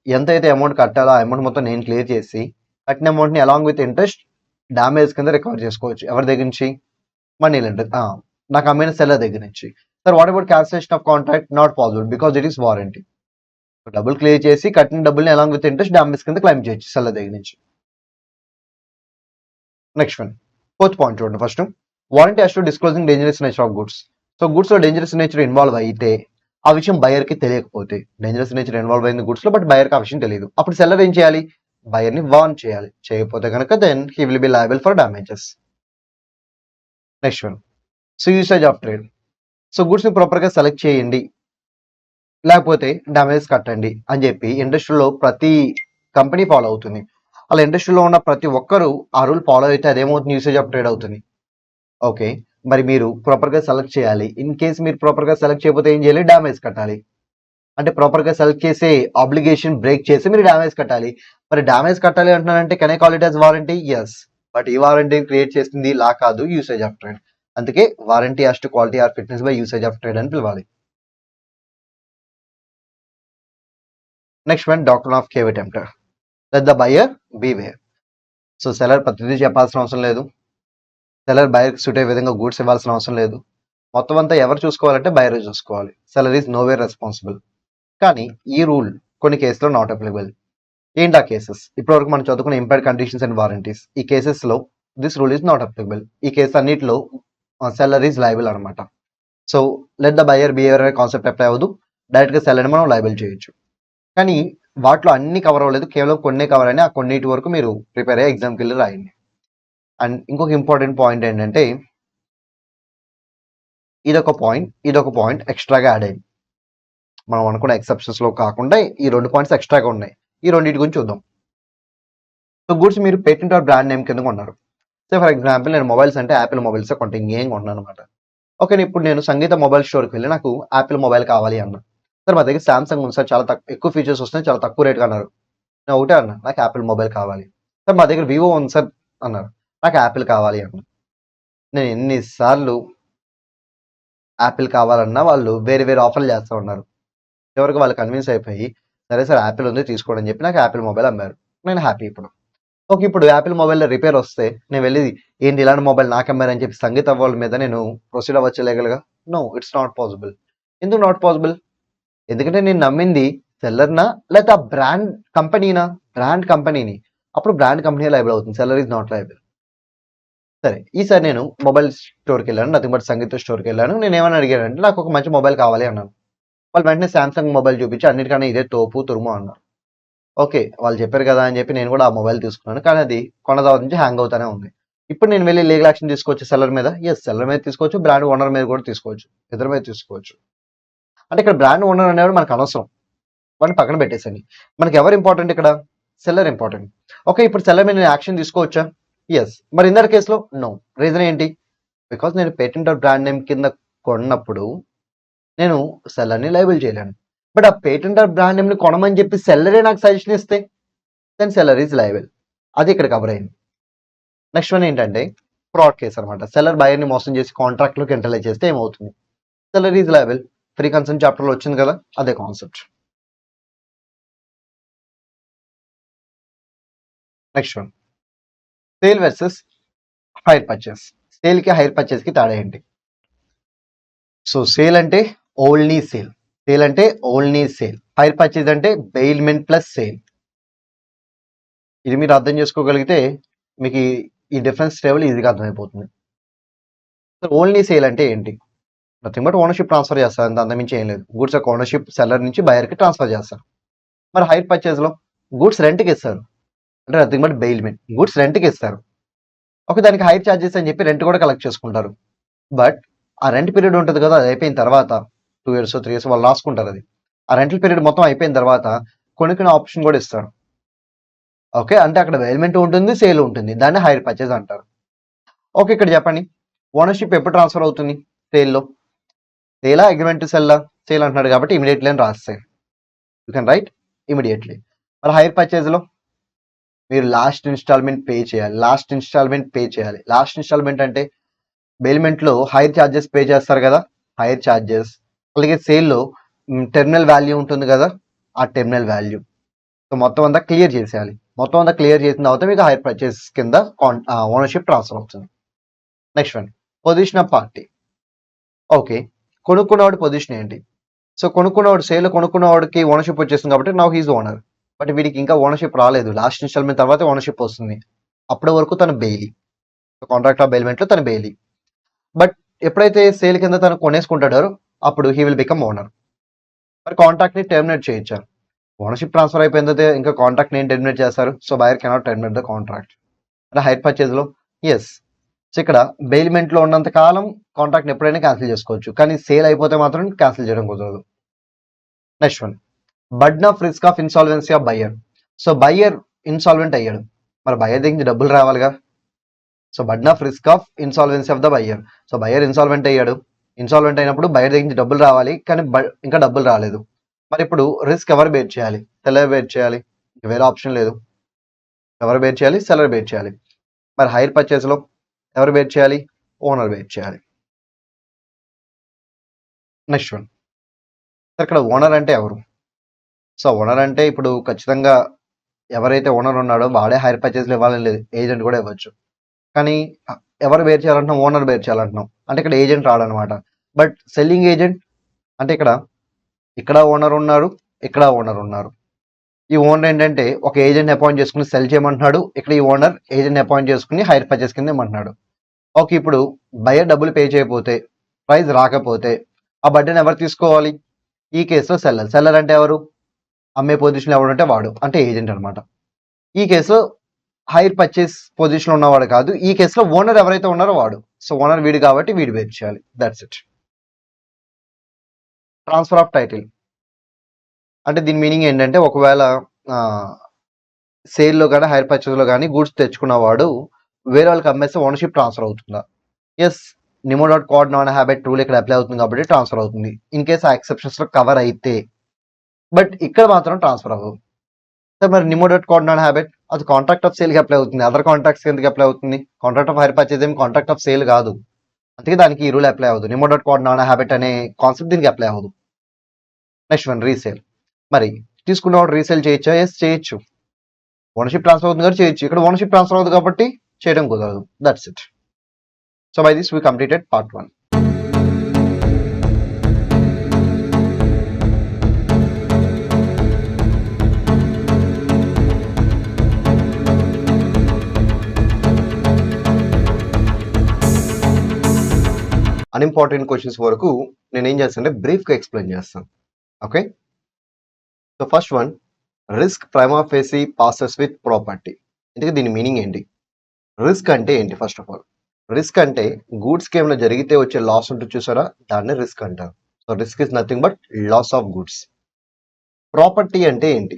ఎంతైతే అమౌంట్ కట్టాలో ఆ అమౌంట్ మొత్తం నేను క్లియర్ చేసి కట్టిన అమౌంట్ని అలాంగ్ విత్ ఇంట్రెస్ట్ డ్యామేజ్ కింద రికవర్ చేసుకోవచ్చు. ఎవరి దగ్గర నుంచి? మనీ లెండర్, నాకు అమ్మిన సెల్లర్ దగ్గర నుంచి. Sir what about cancellation of contract? Not possible because it is warranty. డబ్బులు క్లియర్ చేసి కట్టిన డబ్బుల్ని అలాంగ్ విత్ ఇంట్రెస్ట్ డ్యామేజ్ కింద క్లైమ్ చేయొచ్చు సెల్లర్ దగ్గర నుంచి. నెక్స్ట్ వన్, ఫోర్త్ పాయింట్ చూడండి. First, warranty as to disclosing dangerous nature of goods. So goods లో డేంజరస్ నేచర్ ఇన్వాల్వ్ అయితే ఆ విషయం బయర్ కి తెలియకపోతే, డేంజరస్ నేచర్ ఇన్వాల్వ్ అయింది గుడ్స్ లో బట్ బయర్ కి ఆ విషయం తెలియదు, అప్పుడు సెల్లర్ ఏం చేయాలి? బయర్ ని వార్న్ చేయాలి. చేయకపోతే కనుక then he will be liable for damages. Next one, so usage of trade. So goods ని ప్రాపర్ గా సెలెక్ట్ చేయండి, లేకపోతే డామేజ్ కట్టండి అని చెప్పి ఇండస్ట్రీలో ప్రతి కంపెనీ ఫాలో అవుతుంది. అలా ఇండస్ట్రీలో ఉన్న ప్రతి ఒక్కరు ఆ రూల్ ఫాలో అయితే అదేమవుతుంది? యూసేజ్ ఆఫ్ ట్రేడ్ అవుతుంది. ఓకే, మరి మీరు ప్రాపర్గా సెలెక్ట్ చేయాలి. ఇన్ కేస్ మీరు ప్రాపర్గా సెలెక్ట్ చేయకపోతే ఏం చేయాలి? డ్యామేజ్ కట్టాలి. అంటే ప్రాపర్గా సెలెక్ట్ చేసే ఆబ్లిగేషన్ బ్రేక్ చేసి మీరు డ్యామేజ్ కట్టాలి. మరి డ్యామేజ్ కట్టాలి అంటున్నారంటే can I call it as warranty? Yes. But ఈ వారంటీ క్రియేట్ చేసింది లా కాదు, యూసేజ్ ఆఫ్ ట్రేడ్. అందుకే warranty as to quality or fitness by usage of trade అని పిలవాలి. Next one, doctrine of caveat emptor. Let the buyer beware. So seller ప్రతిదీ చెప్పాల్సిన అవసరం లేదు. సెలర్ బయర్ సూట్ అయ్యే విధంగా గూడ్స్ ఇవ్వాల్సిన అవసరం లేదు. మొత్తం అంతా ఎవరు చూసుకోవాలంటే బయర్ చూసుకోవాలి. Seller is nowhere responsible. కానీ ఈ రూల్ కొన్ని కేసులో నాట్ అప్లికబుల్. ఏంటి ఆ కేసెస్? ఇప్పటివరకు మనం చదువుకున్న ఇంపైర్డ్ కండిషన్స్ అండ్ వారంటీస్, ఈ కేసెస్ లో this rule is not applicable. ఈ కేసు అన్నిటిలో సెల్లర్ ఈజ్ లయబుల్ అనమాట. So let the buyer behaviour అనే కాన్సెప్ట్ అప్లై అవ్వదు, డైరెక్ట్ గా సెల్లర్ని మనం లయబుల్ చేయొచ్చు. కానీ వాటిలో అన్ని కవర్ అవ్వలేదు, కేవలం కొన్నే కవర్ అయినా. ఆ కొన్నిటి వరకు మీరు ప్రిపేర్ అయ్యే ఎగ్జామ్కి వెళ్ళి రాయండి. అండ్ ఇంకొక ఇంపార్టెంట్ పాయింట్ ఏంటంటే ఇదొక పాయింట్ ఎక్స్ట్రాగా యాడ్ అయింది. మనం అనుకున్న ఎక్సెప్షన్స్ లో కాకుండా ఈ 2 పాయింట్స్ ఎక్స్ట్రాగా ఉన్నాయి. ఈ రెండింటి గురించి చూద్దాం. సో గూడ్స్ మీరు పేటెంట్ ఆర్ బ్రాండ్ నేమ్ కింద కొన్నారు. సో ఫర్ ఎగ్జాంపుల్ నేను మొబైల్స్ అంటే యాపిల్ మొబైల్స్ కొంటే ఇంకేం కొంటున్నాను అనమాట. ఓకే, ఇప్పుడు నేను సంగీత మొబైల్ స్టోర్కి వెళ్ళి నాకు యాపిల్ మొబైల్ కావాలి అన్నా. సార్ మా దగ్గర సామ్సంగ్ ఉంది సార్, చాలా ఎక్కువ ఫీచర్స్ వస్తున్నాయి, చాలా తక్కువ రేట్గా అన్నారు. నేను ఒకటే అన్నా, నాకు యాపిల్ మొబైల్ కావాలి. సార్ మా దగ్గర వివో ఉంది సార్ అన్నారు, నాకు యాపిల్ కావాలి అన్నా. నేను ఎన్నిసార్లు యాపిల్ కావాలన్నా వాళ్ళు వేరే వేరే ఆఫర్లు చేస్తూ ఉన్నారు. చివరికి వాళ్ళు కన్విన్స్ అయిపోయి సరే సార్ యాపిల్ ఉంది తీసుకోండి అని చెప్పి నాకు యాపిల్ మొబైల్ అమ్మారు. నేను హ్యాపీ ఇప్పుడు. ఓకే, ఇప్పుడు యాపిల్ మొబైల్లో రిపేర్ వస్తే నేను వెళ్ళి ఏంటి ఇలాంటి మొబైల్ నాకు అమ్మారని చెప్పి సంగీత వాళ్ళ మీద నేను ప్రొసీడ్ అవ్వచ్చలేగలగా? No, it's not possible. ఎందుకు నాట్ పాసిబుల్? ఎందుకంటే నేను నమ్మింది సెల్లర్నా లేదా బ్రాండ్ కంపెనీనా? బ్రాండ్ కంపెనీని. అప్పుడు బ్రాండ్ కంపెనీ లైబుల్ అవుతుంది, సెల్లర్ ఈజ్ నాట్ లైబుల్. సరే, ఈసారి నేను మొబైల్ స్టోర్కి వెళ్ళాను, నథింగ్ బట్ సంగీత స్టోర్కి వెళ్ళాను. నేను ఏమని అడిగానంటే నాకు ఒక మంచి మొబైల్ కావాలి అన్నాను. వాళ్ళు వెంటనే సామ్సంగ్ మొబైల్ చూపించి అన్నిటికన్నా ఇదే తోపు తురుము అన్నారు. ఓకే, వాళ్ళు చెప్పారు కదా అని చెప్పి నేను కూడా ఆ మొబైల్ తీసుకున్నాను. కానీ అది కొన్న తర్వాత నుంచి హ్యాంగ్ అవుతానే ఉంది. ఇప్పుడు నేను వెళ్ళి లీగల్ యాక్షన్ తీసుకోవచ్చు సెల్లర్ మీద? ఎస్, సెల్లర్ మీద తీసుకోవచ్చు, బ్రాండ్ ఓనర్ మీద కూడా తీసుకోవచ్చు, ఇద్దరి మీద తీసుకోవచ్చు. అంటే ఇక్కడ బ్రాండ్ ఓనర్ అనేవాడు మనకు అనవసరం. వాడిని పక్కన పెట్టేసండి. మనకి ఎవరు ఇంపార్టెంట్ ఇక్కడ? Seller important. ఓకే, ఇప్పుడు సెల్లర్ మీద నేను యాక్షన్ తీసుకోవచ్చా? ఎస్. మరి ఇందర్ కేసులో నో. రీజన్ ఏంటి? బికాస్ నేను పేటెంట్ ఆర్ బ్రాండ్ నేమ్ కింద కొన్నప్పుడు నేను సెల్లర్ని లైబుల్ చేయలేను. బట్ ఆ పేటెంట్ ఆర్ బ్రాండ్ నేమ్ని కొనమని చెప్పి సెల్లరే నాకు సజెషన్ ఇస్తే దెన్ సెల్లర్ ఈజ్ లైబుల్. అది ఇక్కడ కవర్ అయింది. నెక్స్ట్ వన్ ఏంటంటే ఫ్రాడ్ కేసు అనమాట. సెల్లర్ బయర్ని మోసం చేసి కాంట్రాక్ట్లోకి ఎంటర్లైజ్ చేస్తే ఏమవుతుంది? Seller is liable. Free consent చాప్టర్లో వచ్చింది కదా, అదే concept. Next one sale versus hire purchase. Sale కి హైర్ పర్చేస్ కి తేడా ఏంటి? సో సేల్ అంటే ఓన్లీ సేల్. సేల్ అంటే ఓన్లీ సేల్. హైర్ పర్చేస్ అంటే బెయిల్మెంట్ ప్లస్ సేల్. ఇది మీరు అర్థం చేసుకోగలిగితే మీకు ఈ డిఫరెన్స్ టేబుల్ ఈజీగా అర్థమైపోతుంది. ఓన్లీ సేల్ అంటే ఏంటి? నథింగ్ బట్ ఓనర్షిప్ ట్రాన్స్ఫర్ చేస్తారు, అంత అంతమించి ఏం లేదు. గూడ్స్ యొక్క ఓనర్షిప్ సెల్లర్ నుంచి బయర్కి ట్రాన్స్ఫర్ చేస్తారు. మరి హైర్ పర్చేస్లో గూడ్స్ రెంట్కి ఇస్తారు, అంటే నథింగ్ బట్ బెయిల్మెంట్. గూడ్స్ రెంట్కి ఇస్తారు. ఓకే, దానికి హైర్ ఛార్జెస్ అని చెప్పి రెంట్ కూడా కలెక్ట్ చేసుకుంటారు. బట్ ఆ రెంట్ పీరియడ్ ఉంటుంది కదా, అది అయిపోయిన తర్వాత 2 years 3 years వాళ్ళు రాసుకుంటారు. అది ఆ రెంటల్ పీరియడ్ మొత్తం అయిపోయిన తర్వాత కొనుక్కునే ఆప్షన్ కూడా ఇస్తారు. ఓకే, అంటే అక్కడ బెయిల్మెంట్ ఉంటుంది, సేల్ ఉంటుంది. దాన్ని హైర్ పర్చేస్ అంటారు. ఓకే, ఇక్కడ చెప్పండి, ఓనర్షిప్ ఎప్పుడు ట్రాన్స్ఫర్ అవుతుంది? సేల్లో. సేలా అగ్రిమెంట్ సెల్లా? సేల్ అంటున్నాడు కాబట్టి ఇమీడియట్లీ అని రాస్తాయి. You can write immediately. మరి హైర్ పర్చేస్లో మీరు లాస్ట్ ఇన్స్టాల్మెంట్ పే చేయాలి. లాస్ట్ ఇన్స్టాల్మెంట్ అంటే బెయిల్మెంట్లో హైర్ ఛార్జెస్ పే చేస్తారు కదా, హైర్ ఛార్జెస్. అలాగే సేల్లో టెర్మినల్ వాల్యూ ఉంటుంది కదా, ఆ టెర్మినల్ వాల్యూ. సో మొత్తం అంతా క్లియర్ చేసేయాలి. మొత్తం అంతా క్లియర్ చేసిన తర్వాత మీకు హైర్ పర్చేస్ కింద ఓనర్షిప్ ట్రాన్స్ఫర్ అవుతుంది. Next one position of party. Okay, కొనుక్కున్నవాడి పొజిషన్ ఏంటి? సో కొనుక్కున్నవాడు సేల్ కొనుక్కున్నవాడికి ఓనర్షిప్ వచ్చేస్తుంది కాబట్టి నౌ హీజ్ ఓనర్. బట్ వీడికి ఇంకా ఓనర్షిప్ రాలేదు. లాస్ట్ ఇన్స్టాల్మెంట్ తర్వాత ఓనర్షిప్ వస్తుంది. అప్పటి వరకు తను బెయిలీ. కాంట్రాక్ట్ ఆఫ్ బెయిల్మెంట్లో తను బెయిలీ. బట్ ఎప్పుడైతే సేల్ కింద తను కొనేసుకుంటాడో అప్పుడు హీ విల్ బికమ్ ఓనర్. మరి కాంట్రాక్ట్ని టెర్మినేట్ చేయొచ్చారు. ఓనర్షిప్ ట్రాన్స్ఫర్ అయిపోయిందంటే ఇంకా కాంట్రాక్ట్ నేను టెర్మినేట్ చేస్తారు. So buyer cannot terminate the contract. అంటే హైర్ పర్చేస్లో ఎస్. సో ఇక్కడ బెయిల్మెంట్లో ఉన్నంత కాలం కాంట్రాక్ట్ ఎప్పుడైనా క్యాన్సిల్ చేసుకోవచ్చు, కానీ సేల్ అయిపోతే మాత్రం క్యాన్సిల్ చేయడం కుదరదు. Next one burden of risk of insolvency of buyer. So buyer insolvent అయ్యాడు, మరి బయ్యర్ దగ్గర డబ్బులు రావాలిగా. So burden of risk of insolvency of the buyer. So buyer insolvent అయ్యాడు. ఇన్సాల్వెంట్ అయినప్పుడు బయ్యర్ దగ్గర నుంచి డబ్బులు రావాలి, కానీ ఇంకా డబ్బులు రాలేదు. మరి ఇప్పుడు రిస్క్ ఎవరు బేర్ చేయాలి? సెల్లర్ బేర్ చేయాలి. వేరే ఆప్షన్ లేదు. ఎవరు బేర్ చేయాలి? సెల్లర్ బేర్ చేయాలి. మరి హైర్ పర్చేస్లో ఎవరు బేర్ చేయాలి? ఓనర్ బేర్ చేయాలి. నెక్స్ట్ వన్ ఇక్కడ ఓనర్ అంటే ఎవరు? సో ఓనర్ అంటే ఇప్పుడు ఖచ్చితంగా ఎవరైతే ఓనర్ ఉన్నాడో వాడే హైర్ పర్చేస్లో ఇవ్వాలని లేదు, ఏజెంట్ కూడా ఇవ్వచ్చు. కానీ ఎవరు బేర్ చేయాలంటున్నాం? ఓనర్ బేర్ చేయాలంటున్నాం. అంటే ఇక్కడ ఏజెంట్ రాడనమాట. బట్ సెల్లింగ్ ఏజెంట్ అంటే ఇక్కడ ఓనర్ ఉన్నారు, ఇక్కడ ఓనర్ ఉన్నారు. ఈ ఓనర్ ఏంటంటే ఒక ఏజెంట్ అపాయింట్ చేసుకుని సెల్ చేయమంటున్నాడు. ఇక్కడ ఈ ఓనర్ ఏజెంట్ అపాయింట్ చేసుకుని హైర్ పర్చేస్ కింద ఇవ్వమంటున్నాడు. ఓకే, ఇప్పుడు బయర్ డబ్బులు పే చేయకపోతే, ప్రైస్ రాకపోతే ఆ బర్డెన్ ఎవరు తీసుకోవాలి? ఈ కేసులో సెల్లర్. సెల్లర్ అంటే ఎవరు? అమ్మే పొజిషన్ ఎవరు అంటే వాడు, అంటే ఏజెంట్ అనమాట. ఈ కేసులో హైర్ పర్చేస్ పొజిషన్ ఉన్నవాడు కాదు. ఈ కేసులో ఓనర్ ఎవరైతే ఉన్నారో వాడు. సో ఓనర్ వీడు కాబట్టి వీడు బేర్ చేయాలి. That's it. Transfer of title అంటే దీని మీనింగ్ ఏంటంటే ఒకవేళ సేల్లో కానీ హైర్ పర్చేస్లో కానీ గూడ్స్ తెచ్చుకున్నవాడు వేరే వాళ్ళకి అమ్మేస్తే ఓనర్షిప్ ట్రాన్స్ఫర్ అవుతుందా? ఎస్. నిమో.కోడ్ నాన్ హ్యాబిట్ రూల్ ఇక్కడ అప్లై అవుతుంది కాబట్టి ట్రాన్స్ఫర్ అవుతుంది, ఇన్ కేస్ ఆ ఎక్సెప్షన్స్లో కవర్ అయితే. బట్ ఇక్కడ మాత్రం ట్రాన్స్ఫర్ అవ్వదు. సార్ మరి నిమో.కోడ్ నాన్ హ్యాబిట్ అది కాంట్రాక్ట్ ఆఫ్ సేల్కి అప్లై అవుతుంది, అదర్ కాంట్రాక్ట్స్ ఎందుకు అప్లై అవుతుంది? కాంట్రాక్ట్ ఆఫ్ హైర్ పర్చేస్ ఏమి కాంట్రాక్ట్ ఆఫ్ సేల్ కాదు, అందుకే దానికి ఈ రూల్ అప్లై అవ్వదు. నిమో.కోడ్ నాన్ హ్యాబిట్ అనే కాన్సెప్ట్ దీనికి అప్లై అవ్వదు. Next one resale. మరి తీసుకున్నవాడు రీసేల్ చేయొచ్చా? ఎస్, చేయొచ్చు. ఓనర్షిప్ ట్రాన్స్ఫర్ అవుతుంది కాబట్టి చేయొచ్చు. ఇక్కడ ఓనర్షిప్ ట్రాన్స్ఫర్ అవుతుంది కాబట్టి చేయడం కుదరదు. That's it. So by this we completed part 1. Unimportant questions వరకు నేను ఏం చేస్తానంటే బ్రీఫ్గా ఎక్స్ప్లెయిన్ చేస్తాను. Okay, so first one risk prima facie passes with property. ఇందుకే దీని మీనింగ్ ఏంటి? రిస్క్ అంటే ఏంటి? ఫస్ట్ ఆఫ్ ఆల్ రిస్క్ అంటే గూడ్స్కి ఏమైనా జరిగితే వచ్చే లాస్ ఉంటుంది చూసారా, దాన్ని రిస్క్ అంటారు. So risk is nothing but loss of goods. Property అంటే ఏంటి?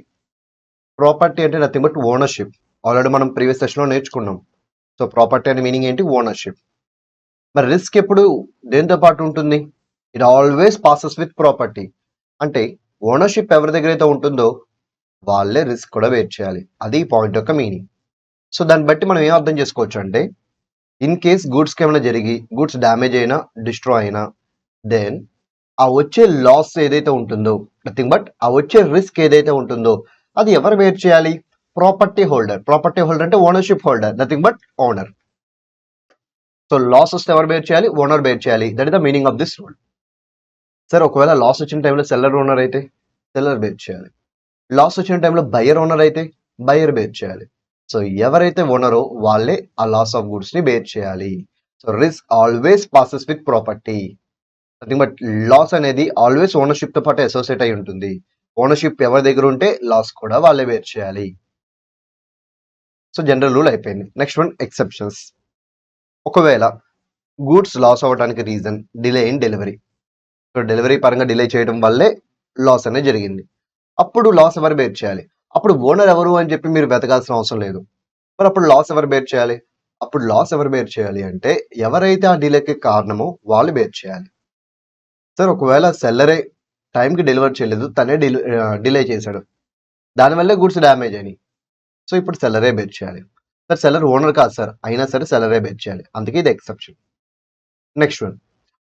ప్రాపర్టీ అంటే నథింగ్ బట్ ఓనర్షిప్. ఆల్రెడీ మనం ప్రీవియస్ సెషన్‌లో నేర్చుకున్నాం. సో, ప్రాపర్టీ అంటే మీనింగ్ ఏంటి? ఓనర్షిప్. మరి రిస్క్ ఎప్పుడు దేనితో పాటు ఉంటుంది? It always passes with property. అంటే ఓనర్షిప్ ఎవరి దగ్గర అయితే ఉంటుందో వాళ్ళే రిస్క్ కూడా బేర్ చేయాలి. అది ఈ పాయింట్ యొక్క మీనింగ్. సో, దాన్ని బట్టి మనం ఏం అర్థం చేసుకోవచ్చు అంటే, ఇన్ కేస్ గూడ్స్‌కి ఏమైనా జరిగి గూడ్స్ డ్యామేజ్ అయినా, డిస్ట్రాయ్ అయినా, దెన్ ఆ వచ్చే లాస్ ఏదైతే ఉంటుందో, నథింగ్ బట్ ఆ వచ్చే రిస్క్ ఏదైతే ఉంటుందో అది ఎవరు బేర్ చేయాలి? Property holder. ప్రాపర్టీ హోల్డర్ అంటే ownership holder, nothing but owner. So loss వస్తే ఎవరు బేర్ చేయాలి? ఓనర్ బేర్ చేయాలి. That is the meaning of this rule. Sir ఒకవేళ లాస్ వచ్చిన టైంలో సెల్లర్ ఓనర్ అయితే సెల్లర్ బేర్ చేయాలి. లాస్ వచ్చిన టైంలో బయర్ ఓనర్ అయితే బయర్ బేర్ చేయాలి. సో ఎవరైతే ఓనరో వాళ్ళే ఆ లాస్ ఆఫ్ గుడ్స్ ని బేర్ చేయాలి. So risk always passes with property. Nothing but loss అనేది ఆల్వేస్ ఓనర్షిప్ తో పాటు అసోసియేట్ అయి ఉంటుంది. ఓనర్షిప్ ఎవరి దగ్గర ఉంటే లాస్ కూడా వాళ్ళే బేర్ చేయాలి. సో జనరల్ రూల్ అయిపోయింది. Next one exceptions. ఒకవేళ గూడ్స్ లాస్ అవ్వడానికి reason delay in delivery. So delivery పరంగా డిలే చేయడం వల్లే లాస్ అనేది జరిగింది. అప్పుడు లాస్ ఎవరు బేర్ చేయాలి? అప్పుడు ఓనర్ ఎవరు అని చెప్పి మీరు వెతకాల్సిన అవసరం లేదు. మరి అప్పుడు లాస్ ఎవరు బేర్ చేయాలి? అప్పుడు లాస్ ఎవరు బేర్ చేయాలి అంటే ఎవరైతే ఆ డిలేకి కారణమో వాళ్ళు బేర్ చేయాలి. సార్ ఒకవేళ సెల్లరే టైంకి డెలివర్ చేయలేదు, తనే డిలే చేశాడు, దానివల్లే గుడ్స్ డ్యామేజ్ అయినాయి. సో ఇప్పుడు సెల్లరే బేర్ చేయాలి. సార్ సెల్లర్ ఓనర్ కాదు సార్, అయినా సరే సెల్లరే బేర్ చేయాలి. అందుకే ఇది ఎక్సెప్షన్. Next one.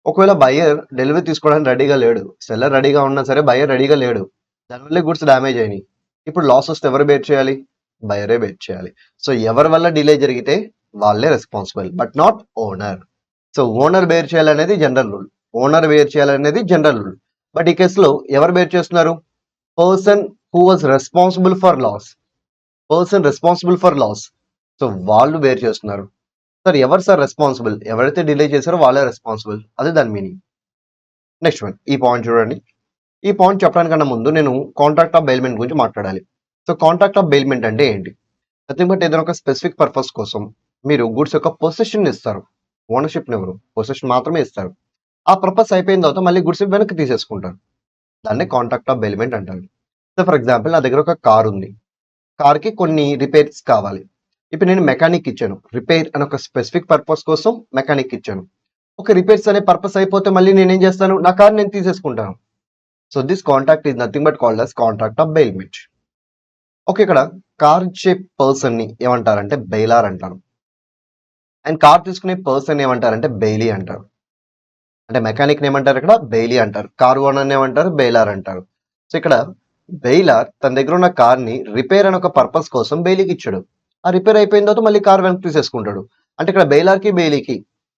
ఒకవేళ బయర్ డెలివరీ తీసుకోవడానికి రెడీగా లేడు, సెల్లర్ రెడీగా ఉన్నా సరే బయర్ రెడీగా లేడు, దానివల్లే గుడ్స్ డ్యామేజ్ అయినాయి. ఇప్పుడు లాస్ వస్తే ఎవరు బేర్ చేయాలి? బయరే బేర్ చేయాలి. సో ఎవరి వల్ల డిలే జరిగితే వాళ్ళే responsible, but not owner. So owner bear చేయాలనేది జనరల్ రూల్. ఓనర్ బేర్ చేయాలనేది జనరల్ రూల్. బట్ ఈ కేసులో ఎవరు బేర్ చేస్తున్నారు? Person who was responsible for loss. Person responsible for loss. So వాళ్ళు బేర్ చేస్తున్నారు. సార్ ఎవరు సార్ రెస్పాన్సిబుల్? ఎవరైతే డిలే చేశారో వాళ్ళే రెస్పాన్సిబుల్. అదే దాని మీనింగ్. Next one. ఈ పాయింట్ చూడండి. ఈ పాయింట్ చెప్పడానికన్నా ముందు నేను కాంట్రాక్ట్ ఆఫ్ బెయిల్మెంట్ గురించి మాట్లాడాలి. సో కాంట్రాక్ట్ ఆఫ్ బెయిల్మెంట్ అంటే ఏంటి? నథింగ్ బట్ ఏదైనా ఒక స్పెసిఫిక్ పర్పస్ కోసం మీరు గుడ్స్ యొక్క పొసెషన్ ఇస్తారు. ఓనర్షిప్ ఎవరు? పొసెషన్ మాత్రమే ఇస్తారు. ఆ పర్పస్ అయిపోయిన తర్వాత మళ్ళీ గుడ్స్ వెనక్కి తీసేసుకుంటారు. దాన్ని కాంట్రాక్ట్ ఆఫ్ బెయిల్మెంట్ అంటారు. సో ఫర్ ఎగ్జాంపుల్ నా దగ్గర ఒక కార్ ఉంది. కార్కి కొన్ని రిపేర్స్ కావాలి. ఇప్పుడు నేను మెకానిక్ ఇచ్చాను. రిపేర్ అని ఒక స్పెసిఫిక్ పర్పస్ కోసం మెకానిక్ ఇచ్చాను. ఒక రిపేర్స్ అనే పర్పస్ అయిపోతే మళ్ళీ నేనేం చేస్తాను? నా కార్ నేను తీసేసుకుంటాను. So this contract is nothing but called as contract of bailment. Okay, ఇక్కడ కార్ ఇచ్చే పర్సన్ ని ఏమంటారంటే బెయిలార్ అంటారు. అండ్ కార్ తీసుకునే పర్సన్ ఏమంటారంటే బెయిలీ అంటారు. అంటే మెకానిక్ ఏమంటారు? ఇక్కడ బెయిలీ అంటారు. కార్ ఓనర్ ఏమంటారు? బెయిలార్ అంటారు. సో ఇక్కడ బెయిలార్ తన దగ్గర ఉన్న కార్ ని రిపేర్ అనే ఒక పర్పస్ కోసం బెయిలీకి ఇచ్చాడు. ఆ రిపేర్ అయిపోయిన తర్వాత మళ్ళీ కార్ వెనక్కి తీసేసుకుంటాడు. అంటే ఇక్కడ బెయిలార్ కి బెయిలీకి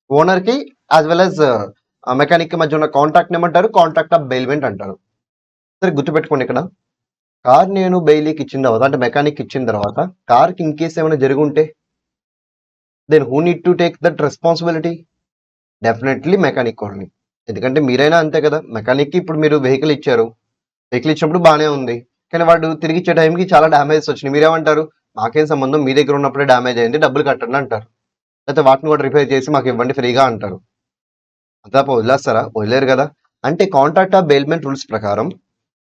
ఓనర్ కి యాజ్ వెల్ యాజ్ మెకానిక్ కి మధ్య ఉన్న కాంట్రాక్ట్ ఏమంటారు? కాంట్రాక్ట్ ఆఫ్ బెయిల్మెంట్ అంటారు. సరే గుర్తుపెట్టుకోండి, ఇక్కడ కార్ నేను బెయిలీకి ఇచ్చిన తర్వాత అంటే మెకానిక్ ఇచ్చిన తర్వాత కార్ కి ఇన్ కేస్ ఏమైనా జరిగి ఉంటే then who need to take that responsibility? Definitely mechanic only. ఎందుకంటే మీరైనా అంతే కదా. మెకానిక్ కి ఇప్పుడు మీరు వెహికల్ ఇచ్చారు, వెహికల్ ఇచ్చినప్పుడు బాగానే ఉంది, కానీ వాడు తిరిగి ఇచ్చే టైంకి చాలా డ్యామేజెస్ వచ్చినాయి. మీరేమంటారు? మాకేం సంబంధం, మీ దగ్గర ఉన్నప్పుడే డ్యామేజ్ అయింది, డబ్బులు కట్టండి అంటారు. లేకపోతే వాటిని కూడా రిపేర్ చేసి మాకు ఇవ్వండి ఫ్రీగా అంటారు. అంతా వదిలేస్తారా? వదిలేరు కదా. అంటే కాంట్రాక్ట్ ఆఫ్ బెయిల్మెంట్ రూల్స్ ప్రకారం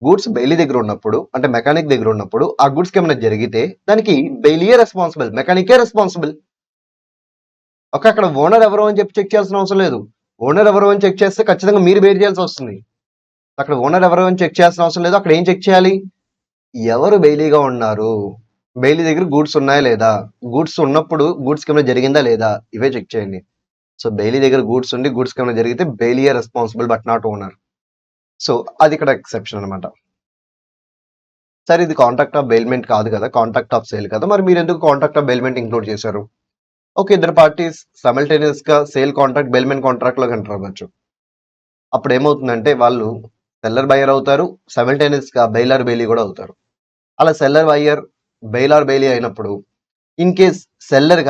గూడ్స్ బెయిలీ దగ్గర ఉన్నప్పుడు అంటే మెకానిక్ దగ్గర ఉన్నప్పుడు ఆ గూడ్స్ కి ఏమైనా జరిగితే దానికి బెయిలీయే రెస్పాన్సిబుల్, మెకానికే రెస్పాన్సిబుల్. ఓకే, అక్కడ ఓనర్ ఎవరు అని చెప్పి చెక్ చేయాల్సిన అవసరం లేదు. ఓనర్ ఎవరు అని చెక్ చేస్తే ఖచ్చితంగా మీరు బేర్ చేయాల్సి వస్తుంది. అక్కడ ఓనర్ ఎవరు అని చెక్ చేయాల్సిన అవసరం లేదు. అక్కడ ఏం చెక్ చేయాలి? ఎవరు బెయిలీగా ఉన్నారు, బెయిలీ దగ్గర గూడ్స్ ఉన్నాయా లేదా, గూడ్స్ ఉన్నప్పుడు గూడ్స్ కి ఏమైనా జరిగిందా లేదా, ఇవే చెక్ చేయండి. సో బెయిలీ దగ్గర గూడ్స్ ఉండి గూడ్స్ కి ఏమైనా జరిగితే బెయిలీయే responsible but not owner. So అది ఇక్కడ ఎక్సెప్షన్ అనమాట. సరే ఇది కాంట్రాక్ట్ ఆఫ్ బెయిల్మెంట్ కాదు కదా, కాంట్రాక్ట్ ఆఫ్ సేల్ కదా, మరి మీరు ఎందుకు కాంట్రాక్ట్ ఆఫ్ బెయిల్మెంట్ ఇంక్లూడ్ చేశారు? ఓకే, ఇద్దరు పార్టీస్ సైమల్టేనియస్ గా సేల్ కాంట్రాక్ట్ బెయిల్మెంట్ కాంట్రాక్ట్ లో ఎంటర్ అవ్వచ్చు. అప్పుడు ఏమవుతుందంటే వాళ్ళు సెల్లర్ బయర్ అవుతారు, సైమల్టేనియస్ గా బెయిలర్ బెయిలీ కూడా అవుతారు. అలా సెల్లర్ బయర్ బెయిలర్ బెయిలీ అయినప్పుడు ఇన్ కేస్ సెల్లర్